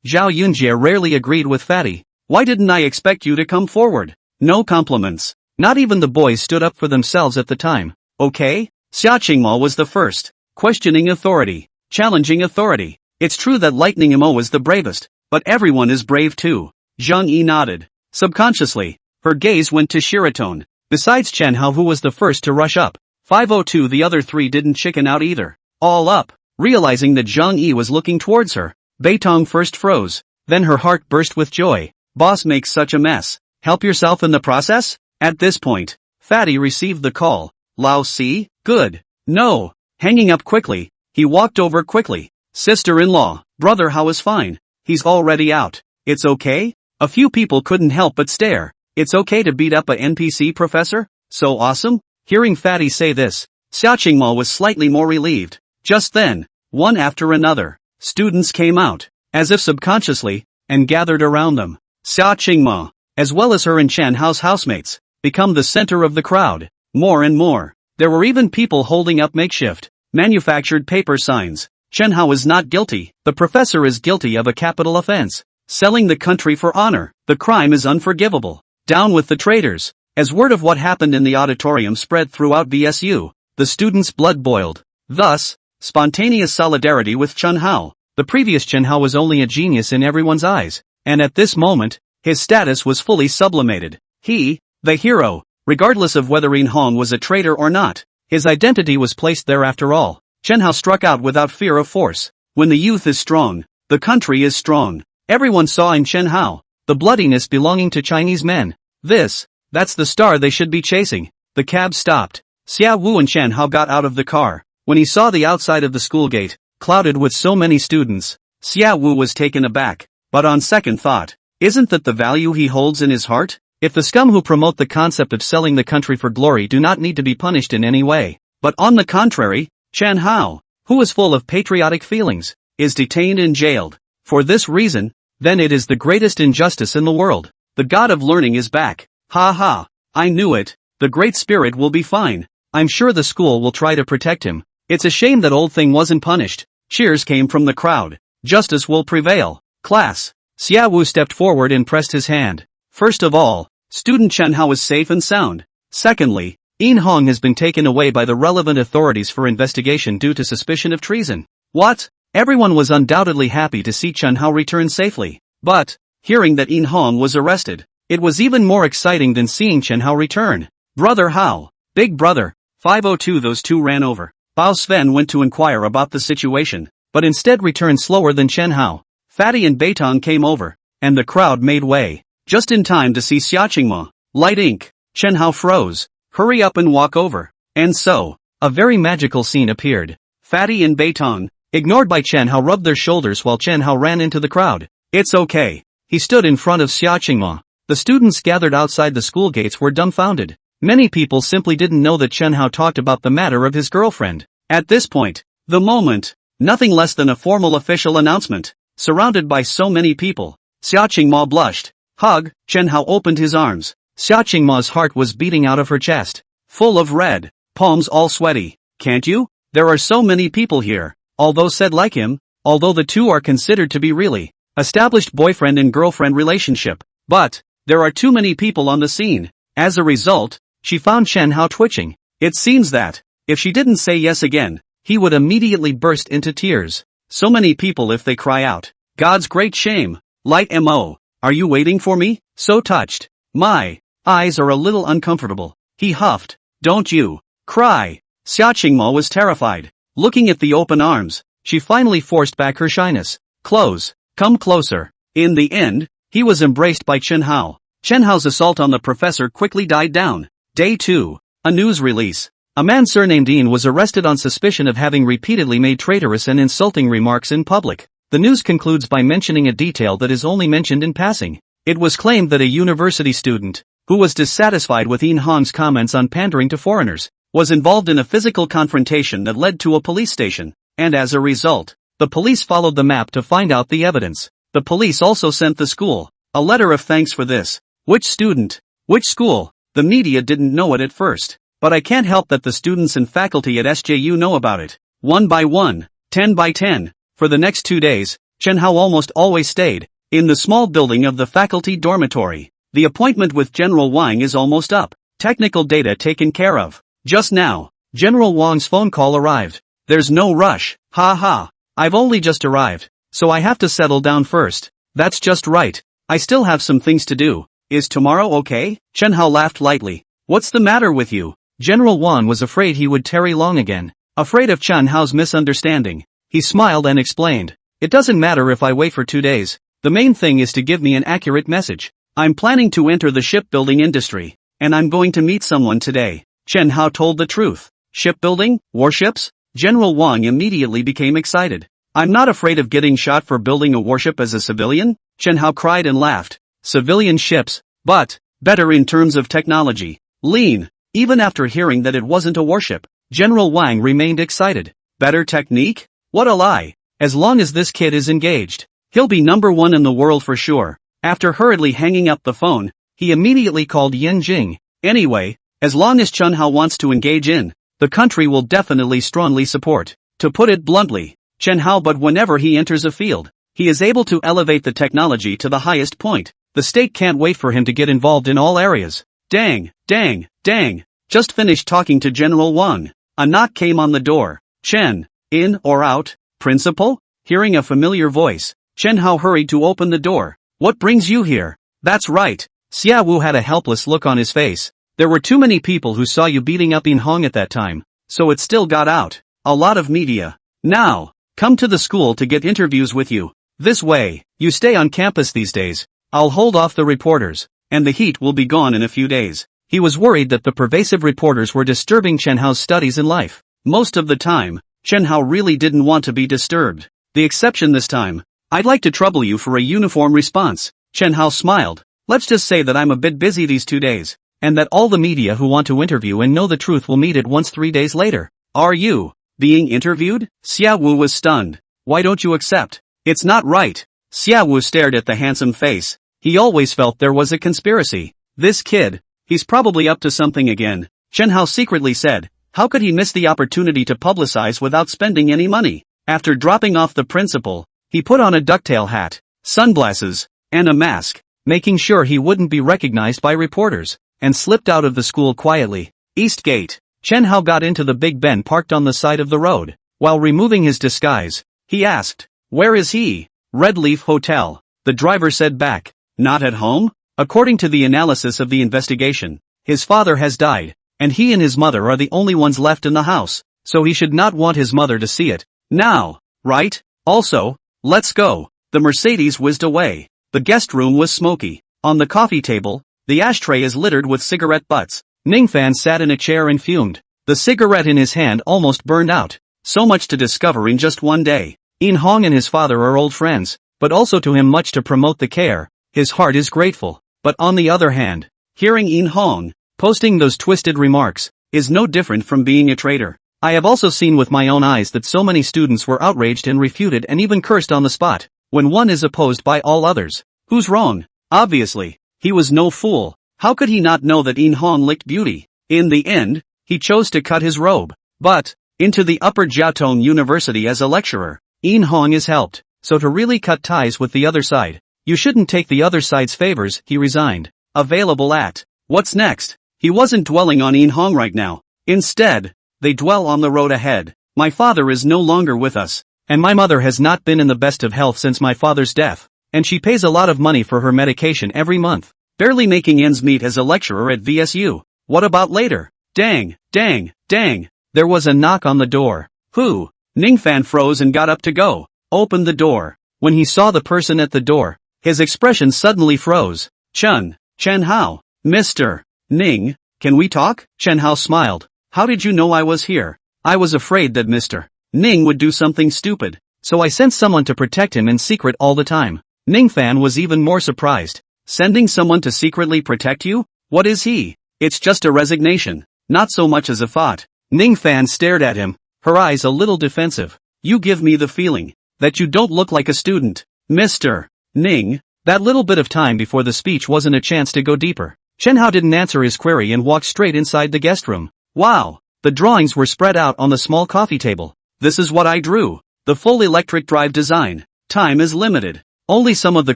S1: Zhao Yunjie rarely agreed with Fatty. Why didn't I expect you to come forward? No compliments. Not even the boys stood up for themselves at the time. Okay? Xia Qingma was the first. Questioning authority. Challenging authority. It's true that Lightning Mo is the bravest, but everyone is brave too. Zhang Yi nodded. Subconsciously, her gaze went to Shiraton. Besides Chen Hao, who was the first to rush up. 502, the other three didn't chicken out either. All up. Realizing that Zhang Yi was looking towards her, Beitong first froze. Then her heart burst with joy. Boss makes such a mess. Help yourself in the process? At this point, Fatty received the call. Lao Si? Good. No. Hanging up quickly, he walked over quickly. Sister-in-law, brother Hao is fine. He's already out. It's okay? A few people couldn't help but stare. It's okay to beat up a NPC professor? So awesome? Hearing Fatty say this, Xia Qingma was slightly more relieved. Just then, one after another, students came out, as if subconsciously, and gathered around them. Xia Qingma, as well as her and Chen Hao's housemates, become the center of the crowd. More and more. There were even people holding up makeshift, manufactured paper signs. Chen Hao is not guilty. The professor is guilty of a capital offense. Selling the country for honor. The crime is unforgivable. Down with the traitors. As word of what happened in the auditorium spread throughout VSU, the students' blood boiled. Thus, spontaneous solidarity with Chen Hao. The previous Chen Hao was only a genius in everyone's eyes. and at this moment, his status was fully sublimated. He, the hero, regardless of whether In Hong was a traitor or not, his identity was placed there after all. Chen Hao struck out without fear of force. When the youth is strong, the country is strong. Everyone saw in Chen Hao the bloodiness belonging to Chinese men. That's the star they should be chasing. The cab stopped. Xia Wu and Chen Hao got out of the car. When he saw the outside of the school gate, clouded with so many students, Xia Wu was taken aback. But on second thought, isn't that the value he holds in his heart? If the scum who promote the concept of selling the country for glory do not need to be punished in any way, but on the contrary, Chen Hao, who is full of patriotic feelings, is detained and jailed. For this reason, then it is the greatest injustice in the world. The god of learning is back. Ha ha, I knew it. The great spirit will be fine. I'm sure the school will try to protect him. It's a shame that old thing wasn't punished. Cheers came from the crowd. Justice will prevail. Class. Xia Wu stepped forward and pressed his hand. First of all, student Chen Hao is safe and sound. Secondly, In Hong has been taken away by the relevant authorities for investigation due to suspicion of treason. What? Everyone was undoubtedly happy to see Chen Hao return safely. But, hearing that In Hong was arrested, it was even more exciting than seeing Chen Hao return. Brother Hao, big brother, 502. Those two ran over. Bao Sven went to inquire about the situation, but instead returned slower than Chen Hao. Fatty and Beitong came over, and the crowd made way, just in time to see Xiaqingma. Light ink. Chen Hao froze. Hurry up and walk over. And so, a very magical scene appeared. Fatty and Beitong, ignored by Chen Hao, rubbed their shoulders while Chen Hao ran into the crowd. It's okay. He stood in front of Xiaqingma. The students gathered outside the school gates were dumbfounded. Many people simply didn't know that Chen Hao talked about the matter of his girlfriend. At this point, the moment, nothing less than a formal official announcement. Surrounded by so many people, Xiaqingma blushed. Hug. Chen Hao opened his arms. Xiaqingma's heart was beating out of her chest. Full of red, palms all sweaty. Can't you? There are so many people here. Although said like him, although the two are considered to be really established boyfriend and girlfriend relationship. But, there are too many people on the scene. As a result, she found Chen Hao twitching. It seems that, if she didn't say yes again, he would immediately burst into tears. So many people if they cry out. God's great shame. Light mo. Are you waiting for me? So touched. My eyes are a little uncomfortable. He huffed. Don't you cry. Xiaqingma was terrified. Looking at the open arms, she finally forced back her shyness. Close. Come closer. In the end, he was embraced by Chen Hao. Chen Hao's assault on the professor quickly died down. Day 2. A news release. A man surnamed Dean was arrested on suspicion of having repeatedly made traitorous and insulting remarks in public. The news concludes by mentioning a detail that is only mentioned in passing. It was claimed that a university student, who was dissatisfied with In Hong's comments on pandering to foreigners, was involved in a physical confrontation that led to a police station, and as a result, the police followed the map to find out the evidence. The police also sent the school a letter of thanks for this. Which student? Which school? The media didn't know it at first, but I can't help that the students and faculty at SJU know about it. 1 by 1, 10 by 10. For the next 2 days, Chen Hao almost always stayed in the small building of the faculty dormitory. The appointment with General Wang is almost up. Technical data taken care of. Just now, General Wang's phone call arrived. There's no rush. Ha ha. I've only just arrived, so I have to settle down first. That's just right. I still have some things to do. Is tomorrow okay? Chen Hao laughed lightly. What's the matter with you? General Wang was afraid he would tarry long again. Afraid of Chen Hao's misunderstanding. He smiled and explained. It doesn't matter if I wait for 2 days. The main thing is to give me an accurate message. I'm planning to enter the shipbuilding industry, and I'm going to meet someone today. Chen Hao told the truth. Shipbuilding? Warships? General Wang immediately became excited. I'm not afraid of getting shot for building a warship as a civilian, Chen Hao cried and laughed. Civilian ships, but better in terms of technology. Lean. Even after hearing that it wasn't a warship, General Wang remained excited. Better technique? What a lie. As long as this kid is engaged, he'll be #1 in the world for sure. After hurriedly hanging up the phone, he immediately called Yin Jing. Anyway, as long as Chen Hao wants to engage in, the country will definitely strongly support. To put it bluntly, Chen Hao, but whenever he enters a field, he is able to elevate the technology to the highest point. The state can't wait for him to get involved in all areas. Dang, dang, dang. Just finished talking to General Wang. A knock came on the door. Chen, in or out? Principal? Hearing a familiar voice, Chen Hao hurried to open the door. What brings you here? That's right. Xia Wu had a helpless look on his face. There were too many people who saw you beating up In Hong at that time, so it still got out. A lot of media. Now, come to the school to get interviews with you. This way, you stay on campus these days. I'll hold off the reporters, and the heat will be gone in a few days. He was worried that the pervasive reporters were disturbing Chen Hao's studies in life. Most of the time, Chen Hao really didn't want to be disturbed. The exception this time. I'd like to trouble you for a uniform response. Chen Hao smiled. Let's just say that I'm a bit busy these 2 days, and that all the media who want to interview and know the truth will meet at once 3 days later. Are you being interviewed? Xia Wu was stunned. Why don't you accept? It's not right. Xia Wu stared at the handsome face. He always felt there was a conspiracy. This kid, he's probably up to something again. Chen Hao secretly said. How could he miss the opportunity to publicize without spending any money? After dropping off the principal, he put on a ducktail hat, sunglasses, and a mask, making sure he wouldn't be recognized by reporters, and slipped out of the school quietly. East Gate. Chen Hao got into the Big Ben parked on the side of the road. While removing his disguise, he asked, "Where is he?" Red Leaf Hotel. The driver said back, "Not at home?" According to the analysis of the investigation, his father has died, and he and his mother are the only ones left in the house, so he should not want his mother to see it. Now, right? Also, let's go. The Mercedes whizzed away. The guest room was smoky. On the coffee table, the ashtray is littered with cigarette butts. Ningfan sat in a chair and fumed. The cigarette in his hand almost burned out. So much to discover in just one day. In Hong and his father are old friends, but also to him much to promote the care. His heart is grateful. But on the other hand, hearing In Hong posting those twisted remarks is no different from being a traitor. I have also seen with my own eyes that so many students were outraged and refuted and even cursed on the spot. When one is opposed by all others, who's wrong? Obviously, he was no fool. How could he not know that In Hong licked beauty? In the end, he chose to cut his robe. But, into the Upper Jiaotong University as a lecturer, In Hong is helped. So to really cut ties with the other side, you shouldn't take the other side's favors. He resigned. Available at. What's next? He wasn't dwelling on In Hong right now. Instead, they dwell on the road ahead. My father is no longer with us. And my mother has not been in the best of health since my father's death. And she pays a lot of money for her medication every month. Barely making ends meet as a lecturer at VSU. What about later? Dang, dang, dang. There was a knock on the door. Who? Ningfan froze and got up to go. Opened the door. When he saw the person at the door, his expression suddenly froze. Chen Hao. Mr. Ning, can we talk? Chen Hao smiled. How did you know I was here? I was afraid that Mr. Ning would do something stupid, so I sent someone to protect him in secret all the time. Ningfan was even more surprised. Sending someone to secretly protect you? What is he? It's just a resignation, not so much as a thought. Ningfan stared at him, her eyes a little defensive. You give me the feeling that you don't look like a student. Mr. Ning, that little bit of time before the speech wasn't a chance to go deeper. Chen Hao didn't answer his query and walked straight inside the guest room. Wow! The drawings were spread out on the small coffee table. This is what I drew. The full electric drive design. Time is limited. Only some of the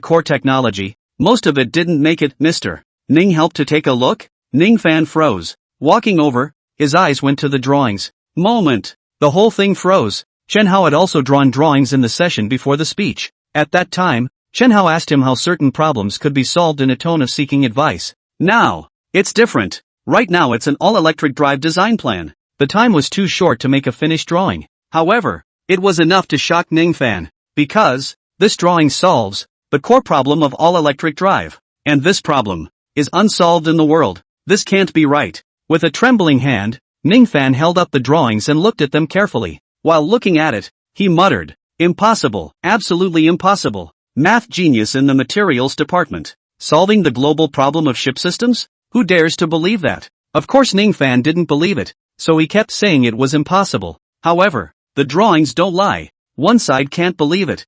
S1: core technology. Most of it didn't make it. Mr. Ning helped to take a look? Ningfan froze. Walking over, his eyes went to the drawings. Moment. The whole thing froze. Chen Hao had also drawn drawings in the session before the speech. At that time, Chen Hao asked him how certain problems could be solved in a tone of seeking advice. Now, it's different. Right now it's an all-electric drive design plan. The time was too short to make a finished drawing. However, it was enough to shock Ningfan. Because, this drawing solves the core problem of all-electric drive. And this problem is unsolved in the world. This can't be right. With a trembling hand, Ningfan held up the drawings and looked at them carefully. While looking at it, he muttered, "Impossible, absolutely impossible. Math genius in the materials department. Solving the global problem of ship systems? Who dares to believe that?" Of course Ningfan didn't believe it, so he kept saying it was impossible. However, the drawings don't lie. One side can't believe it,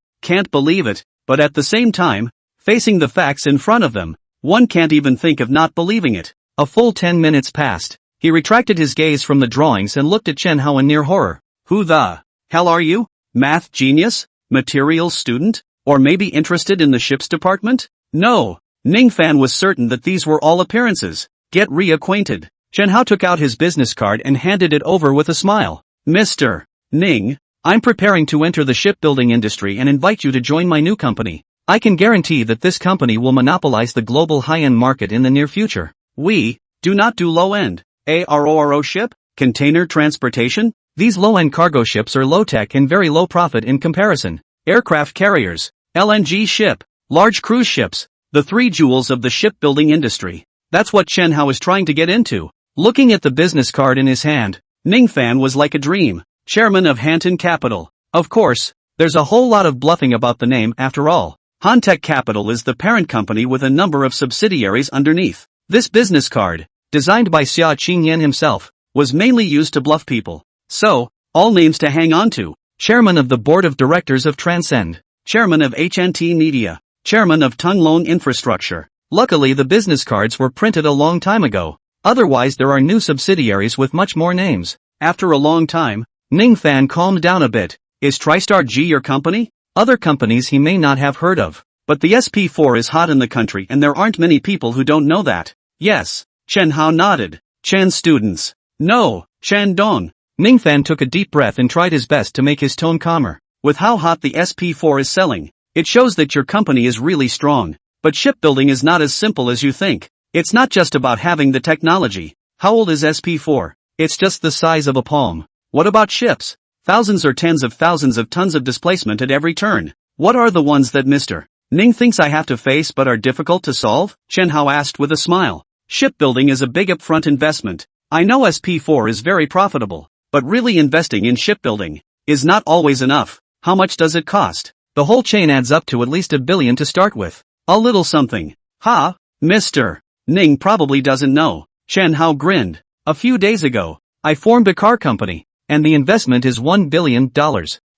S1: but at the same time, facing the facts in front of them, one can't even think of not believing it. A full 10 minutes passed. He retracted his gaze from the drawings and looked at Chen Hao in near horror. Who the hell are you? Math genius? Materials student? Or maybe interested in the ships department? No. Ningfan was certain that these were all appearances. Get reacquainted. Chen Hao took out his business card and handed it over with a smile. Mr. Ning, I'm preparing to enter the shipbuilding industry and invite you to join my new company. I can guarantee that this company will monopolize the global high-end market in the near future. We do not do low-end ARORO ship, container transportation. These low-end cargo ships are low-tech and very low profit in comparison. Aircraft carriers, LNG ship, large cruise ships, the three jewels of the shipbuilding industry. That's what Chen Hao is trying to get into. Looking at the business card in his hand, Ning Fan was like a dream. Chairman of Hanton Capital. Of course, there's a whole lot of bluffing about the name after all. Hantech Capital is the parent company with a number of subsidiaries underneath. This business card, designed by Xia Qingyan himself, was mainly used to bluff people. So, all names to hang on to. Chairman of the Board of Directors of Transcend. Chairman of HNT Media. Chairman of Tunglone Infrastructure. Luckily the business cards were printed a long time ago. Otherwise there are new subsidiaries with much more names. After a long time, Ning Fan calmed down a bit. Is TriStar G your company? Other companies he may not have heard of. But the SP4 is hot in the country and there aren't many people who don't know that. Yes. Chen Hao nodded. Chen students. No, Chen Dong. Ning Fan took a deep breath and tried his best to make his tone calmer. With how hot the SP4 is selling, it shows that your company is really strong. But shipbuilding is not as simple as you think. It's not just about having the technology. How old is SP4? It's just the size of a palm. What about ships? Thousands or tens of thousands of tons of displacement at every turn. What are the ones that Mr. Ning thinks I have to face but are difficult to solve? Chen Hao asked with a smile. Shipbuilding is a big upfront investment. I know SP4 is very profitable, but really investing in shipbuilding is not always enough. How much does it cost? The whole chain adds up to at least $1 billion to start with. A little something. Ha, Mr. Ning probably doesn't know. Chen Hao grinned. A few days ago, I formed a car company, and the investment is $1 billion.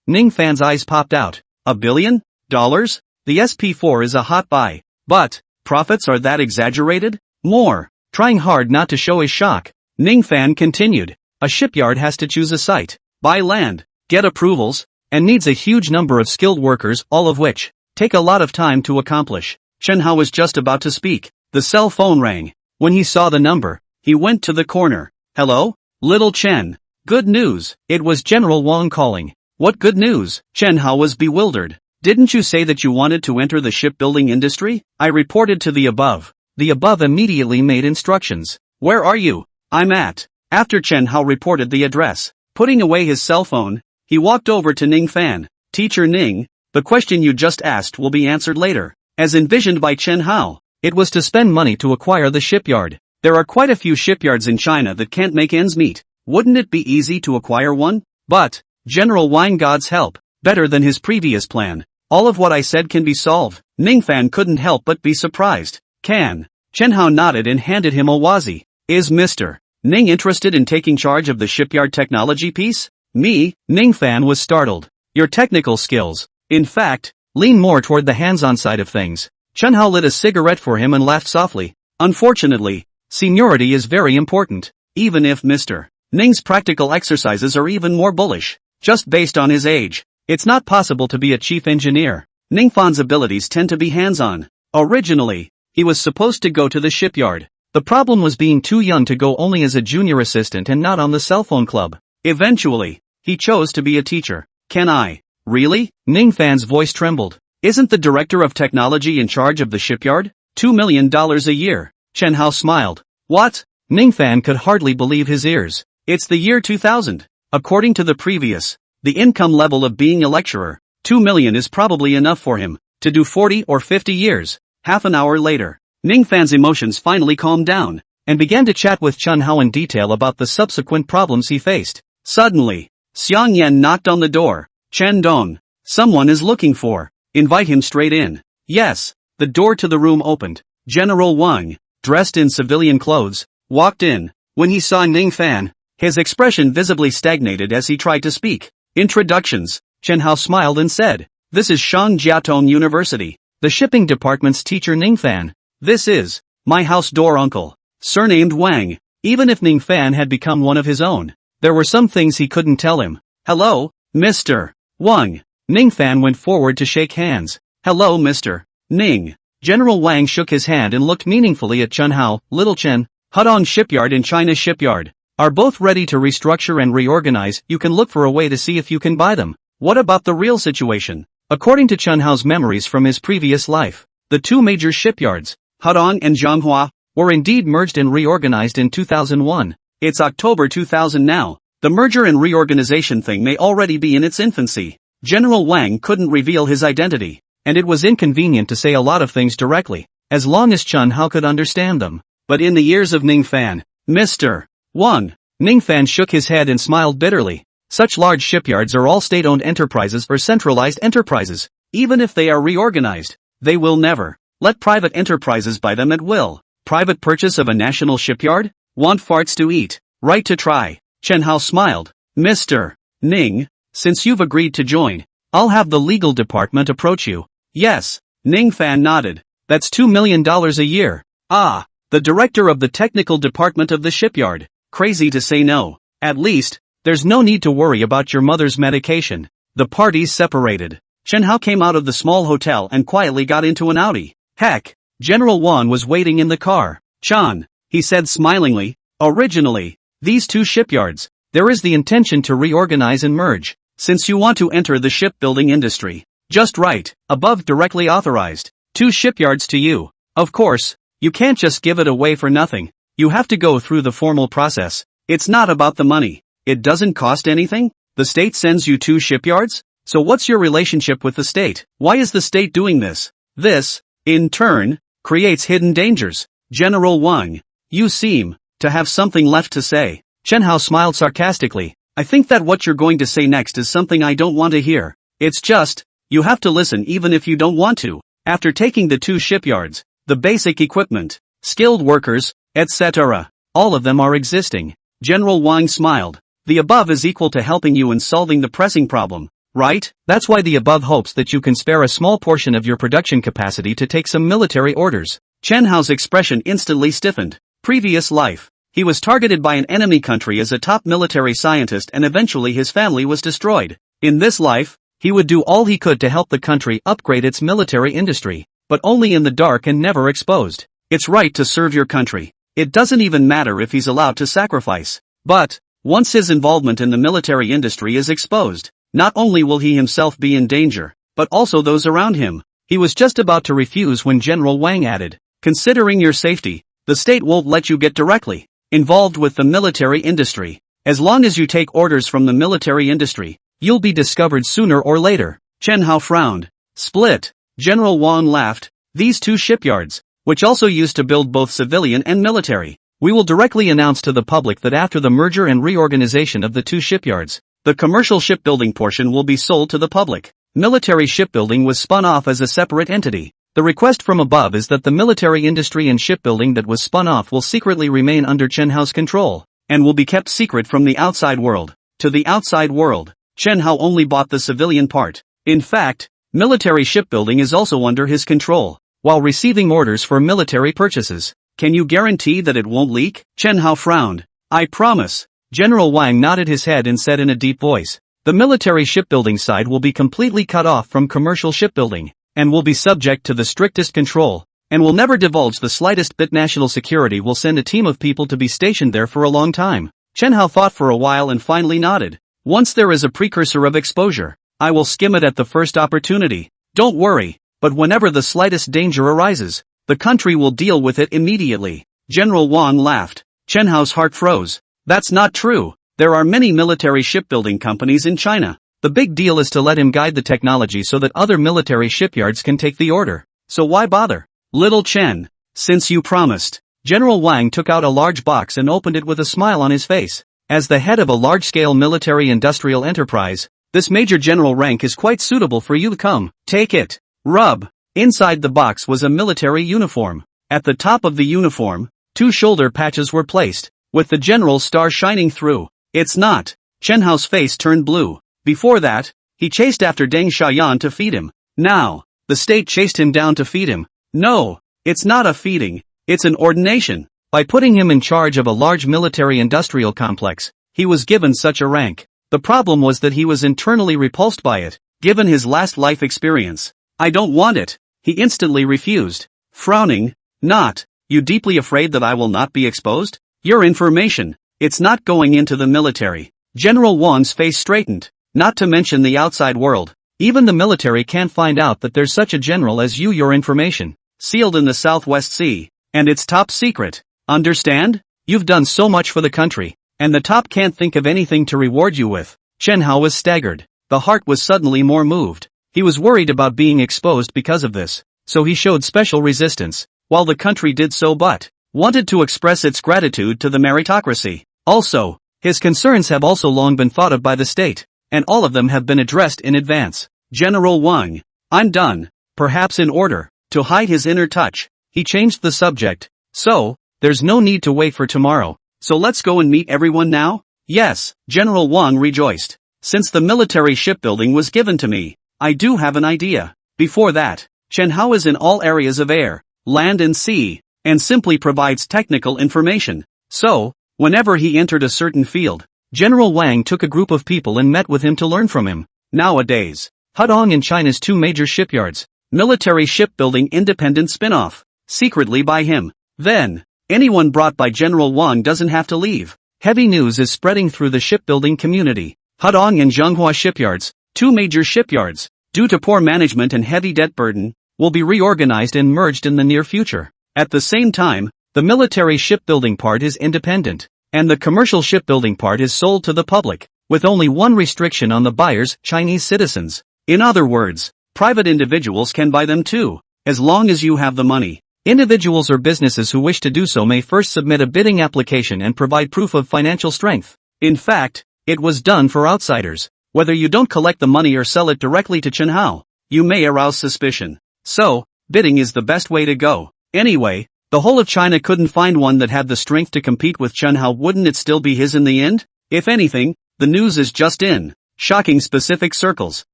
S1: Ning Fan's eyes popped out. $1 billion? The SP4 is a hot buy. But, profits are that exaggerated? More. Trying hard not to show his shock, Ning Fan continued. A shipyard has to choose a site, buy land, get approvals, and needs a huge number of skilled workers, all of which take a lot of time to accomplish. Chen Hao was just about to speak. The cell phone rang. When he saw the number, he went to the corner. Hello? Little Chen. Good news. It was General Wang calling. What good news? Chen Hao was bewildered. Didn't you say that you wanted to enter the shipbuilding industry? I reported to the above. The above immediately made instructions. Where are you? I'm at. After Chen Hao reported the address, putting away his cell phone, he walked over to Ning Fan. Teacher Ning, the question you just asked will be answered later. As envisioned by Chen Hao, it was to spend money to acquire the shipyard. There are quite a few shipyards in China that can't make ends meet. Wouldn't it be easy to acquire one? But, General Wang God's help, better than his previous plan. All of what I said can be solved. Ning Fan couldn't help but be surprised. Can. Chen Hao nodded and handed him a wazi. Is Mr. Ning interested in taking charge of the shipyard technology piece? Me? Ning Fan was startled. Your technical skills, in fact, lean more toward the hands-on side of things. Chen Hao lit a cigarette for him and laughed softly. Unfortunately, seniority is very important. Even if Mr. Ning's practical exercises are even more bullish, just based on his age, it's not possible to be a chief engineer. Ning Fan's abilities tend to be hands-on. Originally, he was supposed to go to the shipyard. The problem was being too young to go only as a junior assistant and not on the cell phone club. Eventually, he chose to be a teacher. Can I? Really? Ning Fan's voice trembled. Isn't the director of technology in charge of the shipyard? $2 million a year. Chen Hao smiled. What? Ning Fan could hardly believe his ears. It's the year 2000. According to the previous, the income level of being a lecturer, $2 million is probably enough for him to do 40 or 50 years. Half an hour later, Ning Fan's emotions finally calmed down, and began to chat with Chen Hao in detail about the subsequent problems he faced. Suddenly, Xiang Yan knocked on the door. Chen Dong. Someone is looking for. Invite him straight in. Yes. The door to the room opened. General Wang, dressed in civilian clothes, walked in. When he saw Ning Fan, his expression visibly stagnated as he tried to speak. Introductions. Chen Hao smiled and said, This is Shang Jiatong University, the shipping department's teacher Ning Fan. This is my house door uncle, surnamed Wang. Even if Ning Fan had become one of his own, there were some things he couldn't tell him. Hello, Mr. Wang. Ning Fan went forward to shake hands. Hello, Mr. Ning. General Wang shook his hand and looked meaningfully at Chen Hao. Little Chen, Hudong Shipyard and China Shipyard are both ready to restructure and reorganize. You can look for a way to see if you can buy them. What about the real situation? According to Chen Hao's memories from his previous life, the two major shipyards, Hudong and Zhonghua, were indeed merged and reorganized in 2001. It's October 2000 now. The merger and reorganization thing may already be in its infancy. General Wang couldn't reveal his identity, and it was inconvenient to say a lot of things directly, as long as Chen Hao could understand them. But in the ears of Ning Fan, Mr. Wang, Ning Fan shook his head and smiled bitterly. Such large shipyards are all state-owned enterprises or centralized enterprises. Even if they are reorganized, they will never let private enterprises buy them at will. Private purchase of a national shipyard? Want farts to eat, right to try. Chen Hao smiled. Mr. Ning, since you've agreed to join, I'll have the legal department approach you. Yes, Ning Fan nodded. That's $2 million a year. Ah, the director of the technical department of the shipyard. Crazy to say no. At least, there's no need to worry about your mother's medication. The parties separated. Chen Hao came out of the small hotel and quietly got into an Audi. Heck, General Wan was waiting in the car. Chan, he said smilingly, originally, these two shipyards, there is the intention to reorganize and merge. Since you want to enter the shipbuilding industry, just right, above directly authorized. Two shipyards to you. Of course, you can't just give it away for nothing. You have to go through the formal process. It's not about the money. It doesn't cost anything? The state sends you two shipyards? So what's your relationship with the state? Why is the state doing this? This, in turn, creates hidden dangers. General Wang, you seem to have something left to say. Chen Hao smiled sarcastically. I think that what you're going to say next is something I don't want to hear. It's just, you have to listen even if you don't want to. After taking the two shipyards, the basic equipment, skilled workers, etc., all of them are existing. General Wang smiled. The above is equal to helping you in solving the pressing problem, right? That's why the above hopes that you can spare a small portion of your production capacity to take some military orders. Chen Hao's expression instantly stiffened. Previous life. He was targeted by an enemy country as a top military scientist and eventually his family was destroyed. In this life, he would do all he could to help the country upgrade its military industry, but only in the dark and never exposed. It's right to serve your country. It doesn't even matter if he's allowed to sacrifice. But, once his involvement in the military industry is exposed, not only will he himself be in danger, but also those around him. He was just about to refuse when General Wang added, considering your safety, the state won't let you get directly involved with the military industry. As long as you take orders from the military industry, you'll be discovered sooner or later. Chen Hao frowned. Split. General Wang laughed. These two shipyards, which also used to build both civilian and military, we will directly announce to the public that after the merger and reorganization of the two shipyards, the commercial shipbuilding portion will be sold to the public. Military shipbuilding was spun off as a separate entity. The request from above is that the military industry and shipbuilding that was spun off will secretly remain under Chen Hao's control, and will be kept secret from the outside world. To the outside world, Chen Hao only bought the civilian part. In fact, military shipbuilding is also under his control, while receiving orders for military purchases. Can you guarantee that it won't leak? Chen Hao frowned. I promise. General Wang nodded his head and said in a deep voice, the military shipbuilding side will be completely cut off from commercial shipbuilding, and will be subject to the strictest control, and will never divulge the slightest bit. National security will send a team of people to be stationed there for a long time. Chen Hao thought for a while and finally nodded. Once there is a precursor of exposure, I will skim it at the first opportunity. Don't worry, but whenever the slightest danger arises, the country will deal with it immediately. General Wang laughed. Chen Hao's heart froze. That's not true. There are many military shipbuilding companies in China. The big deal is to let him guide the technology so that other military shipyards can take the order. So why bother? Little Chen, since you promised. General Wang took out a large box and opened it with a smile on his face. As the head of a large-scale military industrial enterprise, this major general rank is quite suitable for you. Come, take it. Rub. Inside the box was a military uniform. At the top of the uniform, two shoulder patches were placed, with the general's star shining through. It's not. Chen Hao's face turned blue. Before that, he chased after Deng Xiaoyan to feed him. Now, the state chased him down to feed him. No, it's not a feeding, it's an ordination. By putting him in charge of a large military industrial complex, he was given such a rank. The problem was that he was internally repulsed by it, given his last life experience. I don't want it. He instantly refused. Frowning, not, you deeply afraid that I will not be exposed? Your information, it's not going into the military. General Wang's face straightened. Not to mention the outside world. Even the military can't find out that there's such a general as you. Your information, sealed in the Southwest Sea, and it's top secret. Understand? You've done so much for the country, and the top can't think of anything to reward you with. Chen Hao was staggered. The heart was suddenly more moved. He was worried about being exposed because of this, so he showed special resistance, while the country did so but wanted to express its gratitude to the meritocracy. Also, his concerns have also long been thought of by the state, and all of them have been addressed in advance. General Wang, I'm done. Perhaps in order to hide his inner touch, he changed the subject. So, there's no need to wait for tomorrow, so let's go and meet everyone now? Yes, General Wang rejoiced. Since the military shipbuilding was given to me, I do have an idea. Before that, Chen Hao is in all areas of air, land and sea, and simply provides technical information. So, whenever he entered a certain field, General Wang took a group of people and met with him to learn from him. Nowadays, Hudong and China's two major shipyards, military shipbuilding independent spin-off, secretly by him. Then, anyone brought by General Wang doesn't have to leave. Heavy news is spreading through the shipbuilding community. Hudong and Zhonghua shipyards, two major shipyards, due to poor management and heavy debt burden, will be reorganized and merged in the near future. At the same time, the military shipbuilding part is independent, and the commercial shipbuilding part is sold to the public, with only one restriction on the buyers: Chinese citizens. In other words, private individuals can buy them too, as long as you have the money. Individuals or businesses who wish to do so may first submit a bidding application and provide proof of financial strength. In fact, it was done for outsiders. Whether you don't collect the money or sell it directly to Chen Hao, you may arouse suspicion. So, bidding is the best way to go. Anyway, the whole of China couldn't find one that had the strength to compete with Chen Hao. Wouldn't it still be his in the end? If anything, the news is just in shocking specific circles.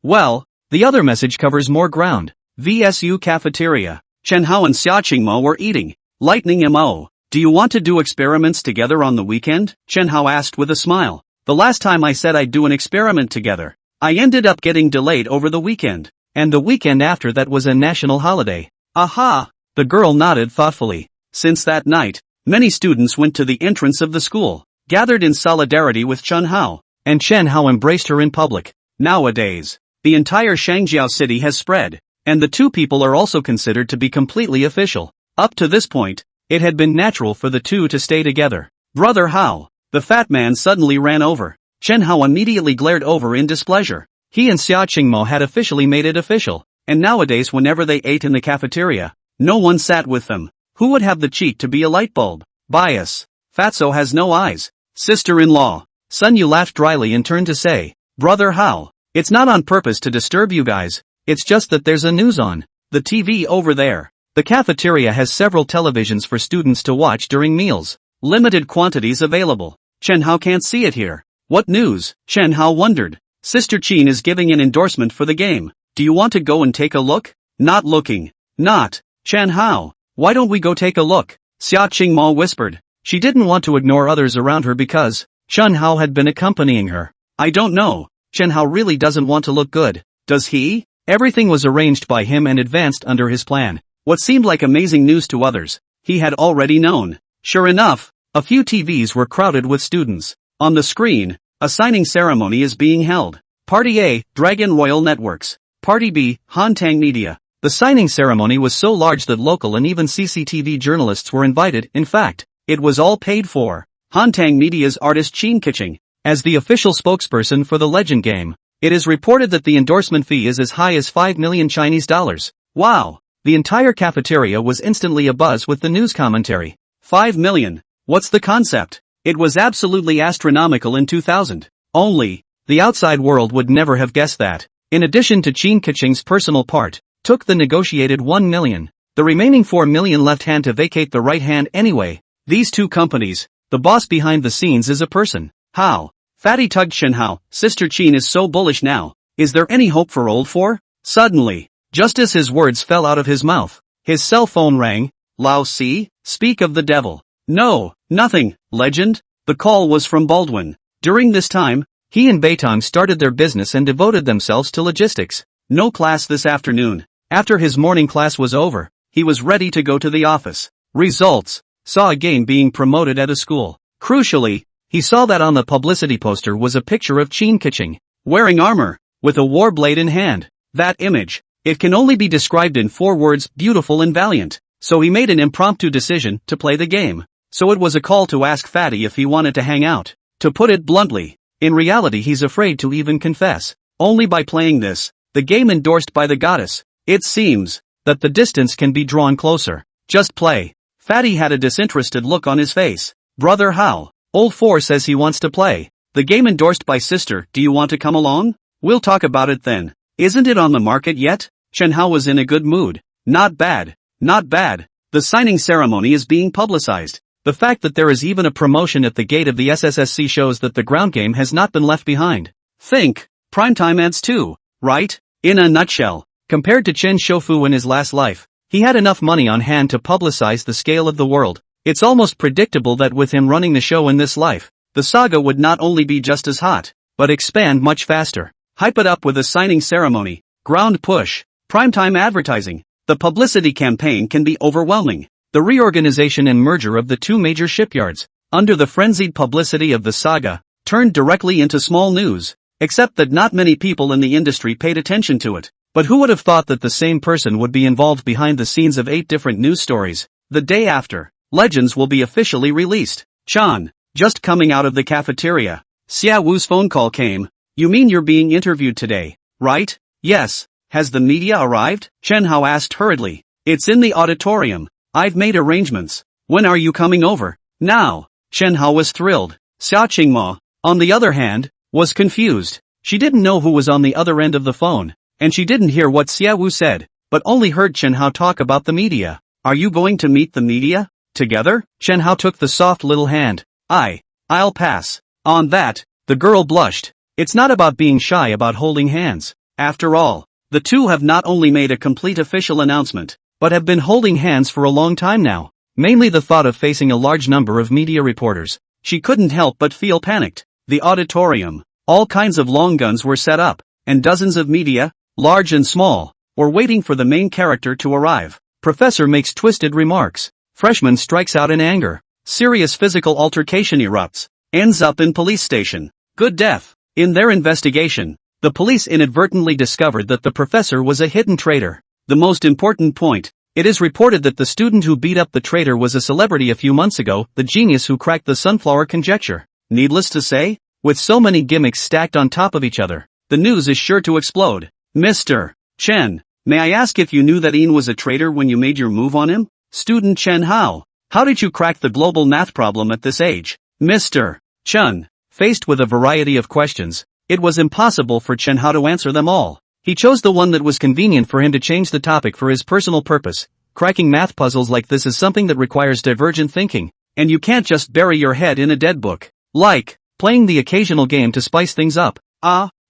S1: Well, the other message covers more ground. VSU cafeteria. Chen Hao and Xia Qingmo were eating. Lightning Mo. Do you want to do experiments together on the weekend? Chen Hao asked with a smile. The last time I said I'd do an experiment together, I ended up getting delayed over the weekend. And the weekend after that was a national holiday. Aha! The girl nodded thoughtfully. Since that night, many students went to the entrance of the school, gathered in solidarity with Chen Hao, and Chen Hao embraced her in public. Nowadays, the entire Shangjiao city has spread, and the two people are also considered to be completely official. Up to this point, it had been natural for the two to stay together. Brother Hao, the fat man suddenly ran over. Chen Hao immediately glared over in displeasure. He and Xia Qingmo had officially made it official, and nowadays whenever they ate in the cafeteria, no one sat with them. Who would have the cheek to be a light bulb? Bias. Fatso has no eyes. Sister-in-law. Sun Yu laughed dryly and turned to say, Brother Hao, it's not on purpose to disturb you guys, it's just that there's a news on the TV over there. The cafeteria has several televisions for students to watch during meals. Limited quantities available. Chen Hao can't see it here. What news? Chen Hao wondered. Sister Qin is giving an endorsement for the game. Do you want to go and take a look? Not looking. Not. Chen Hao, why don't we go take a look? Xia Qingmo whispered. She didn't want to ignore others around her because Chen Hao had been accompanying her. I don't know. Chen Hao really doesn't want to look good, does he? Everything was arranged by him and advanced under his plan. What seemed like amazing news to others, he had already known. Sure enough, a few TVs were crowded with students. On the screen, a signing ceremony is being held. Party A, Dragon Royal Networks. Party B, Hantang Media. The signing ceremony was so large that local and even CCTV journalists were invited. In fact, it was all paid for. Hantang Media's artist Qin Keqing, as the official spokesperson for the Legend game, it is reported that the endorsement fee is as high as 5 million Chinese dollars. Wow! The entire cafeteria was instantly abuzz with the news commentary. 5 million. What's the concept? It was absolutely astronomical in 2000. Only, the outside world would never have guessed that. In addition to Qin Keqing's personal part, took the negotiated 1 million. The remaining 4 million left hand to vacate the right hand anyway. These two companies, the boss behind the scenes is a person. How? Fatty tugged Chen Hao. Sister Qin is so bullish now. Is there any hope for old four? Suddenly, just as his words fell out of his mouth, his cell phone rang. Lao Si, speak of the devil. No, nothing, Legend. The call was from Baldwin. During this time, he and Beitong started their business and devoted themselves to logistics. No class this afternoon. After his morning class was over, he was ready to go to the office. Results. Saw a game being promoted at a school. Crucially, he saw that on the publicity poster was a picture of Qin Keqing, wearing armor, with a war blade in hand. That image. It can only be described in 4 words, beautiful and valiant. So he made an impromptu decision to play the game. So it was a call to ask Fatty if he wanted to hang out. To put it bluntly, in reality he's afraid to even confess. Only by playing this, the game endorsed by the goddess, it seems that the distance can be drawn closer. Just play. Fatty had a disinterested look on his face. Brother how? Old 4 says he wants to play. The game endorsed by sister, do you want to come along? We'll talk about it then. Isn't it on the market yet? Chen Hao was in a good mood. Not bad. Not bad. The signing ceremony is being publicized. The fact that there is even a promotion at the gate of the SSSC shows that the ground game has not been left behind. Think. Primetime ads too, right? In a nutshell, compared to Chen Shoufu in his last life, he had enough money on hand to publicize the scale of the world. It's almost predictable that with him running the show in this life, the saga would not only be just as hot, but expand much faster. Hype it up with a signing ceremony, ground push, primetime advertising. The publicity campaign can be overwhelming. The reorganization and merger of the 2 major shipyards, under the frenzied publicity of the saga, turned directly into small news, except that not many people in the industry paid attention to it. But who would have thought that the same person would be involved behind the scenes of 8 different news stories? The day after, Legends will be officially released. Chan, just coming out of the cafeteria. Xia Wu's phone call came. You mean you're being interviewed today, right? Yes. Has the media arrived? Chen Hao asked hurriedly. It's in the auditorium. I've made arrangements. When are you coming over? Now. Chen Hao was thrilled. Xia Qingma, on the other hand, was confused. She didn't know who was on the other end of the phone, and she didn't hear what Xia Wu said, but only heard Chen Hao talk about the media. Are you going to meet the media? Together? Chen Hao took the soft little hand. I'll pass. On that, the girl blushed. It's not about being shy about holding hands. After all, the 2 have not only made a complete official announcement, but have been holding hands for a long time now. Mainly the thought of facing a large number of media reporters. She couldn't help but feel panicked. The auditorium, all kinds of long guns were set up, and dozens of media, large and small, were waiting for the main character to arrive. Professor makes twisted remarks. Freshman strikes out in anger. Serious physical altercation erupts. Ends up in police station. Good death. In their investigation, the police inadvertently discovered that the professor was a hidden traitor. The most important point, it is reported that the student who beat up the traitor was a celebrity a few months ago, the genius who cracked the sunflower conjecture. Needless to say, with so many gimmicks stacked on top of each other, the news is sure to explode. Mr. Chen, may I ask if you knew that Ian was a traitor when you made your move on him? Student Chen Hao, how did you crack the global math problem at this age? Mr. Chen, faced with a variety of questions, it was impossible for Chen Hao to answer them all. He chose the one that was convenient for him to change the topic for his personal purpose. Cracking math puzzles like this is something that requires divergent thinking, and you can't just bury your head in a dead book. Like, playing the occasional game to spice things up.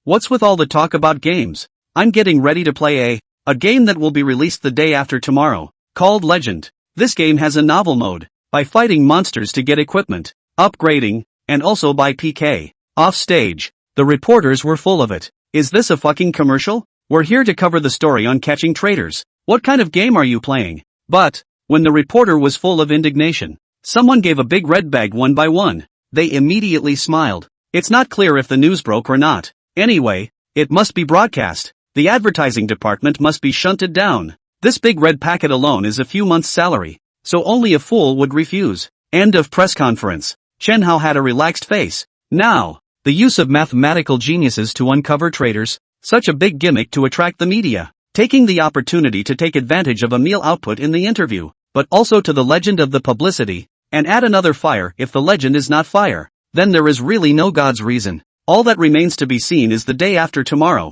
S1: What's with all the talk about games? I'm getting ready to play a game that will be released the day after tomorrow, called Legend. This game has a novel mode, by fighting monsters to get equipment, upgrading, and also by PK. Off stage, the reporters were full of it. Is this a fucking commercial? We're here to cover the story on catching traitors. What kind of game are you playing? But, when the reporter was full of indignation, someone gave a big red bag one by one. They immediately smiled. It's not clear if the news broke or not. Anyway, it must be broadcast. The advertising department must be shunted down. This big red packet alone is a few months' salary, so only a fool would refuse. End of press conference. Chen Hao had a relaxed face. Now, the use of mathematical geniuses to uncover traitors, such a big gimmick to attract the media. Taking the opportunity to take advantage of a meal output in the interview, but also to the legend of the publicity, and add another fire if the legend is not fire. Then there is really no God's reason. All that remains to be seen is the day after tomorrow.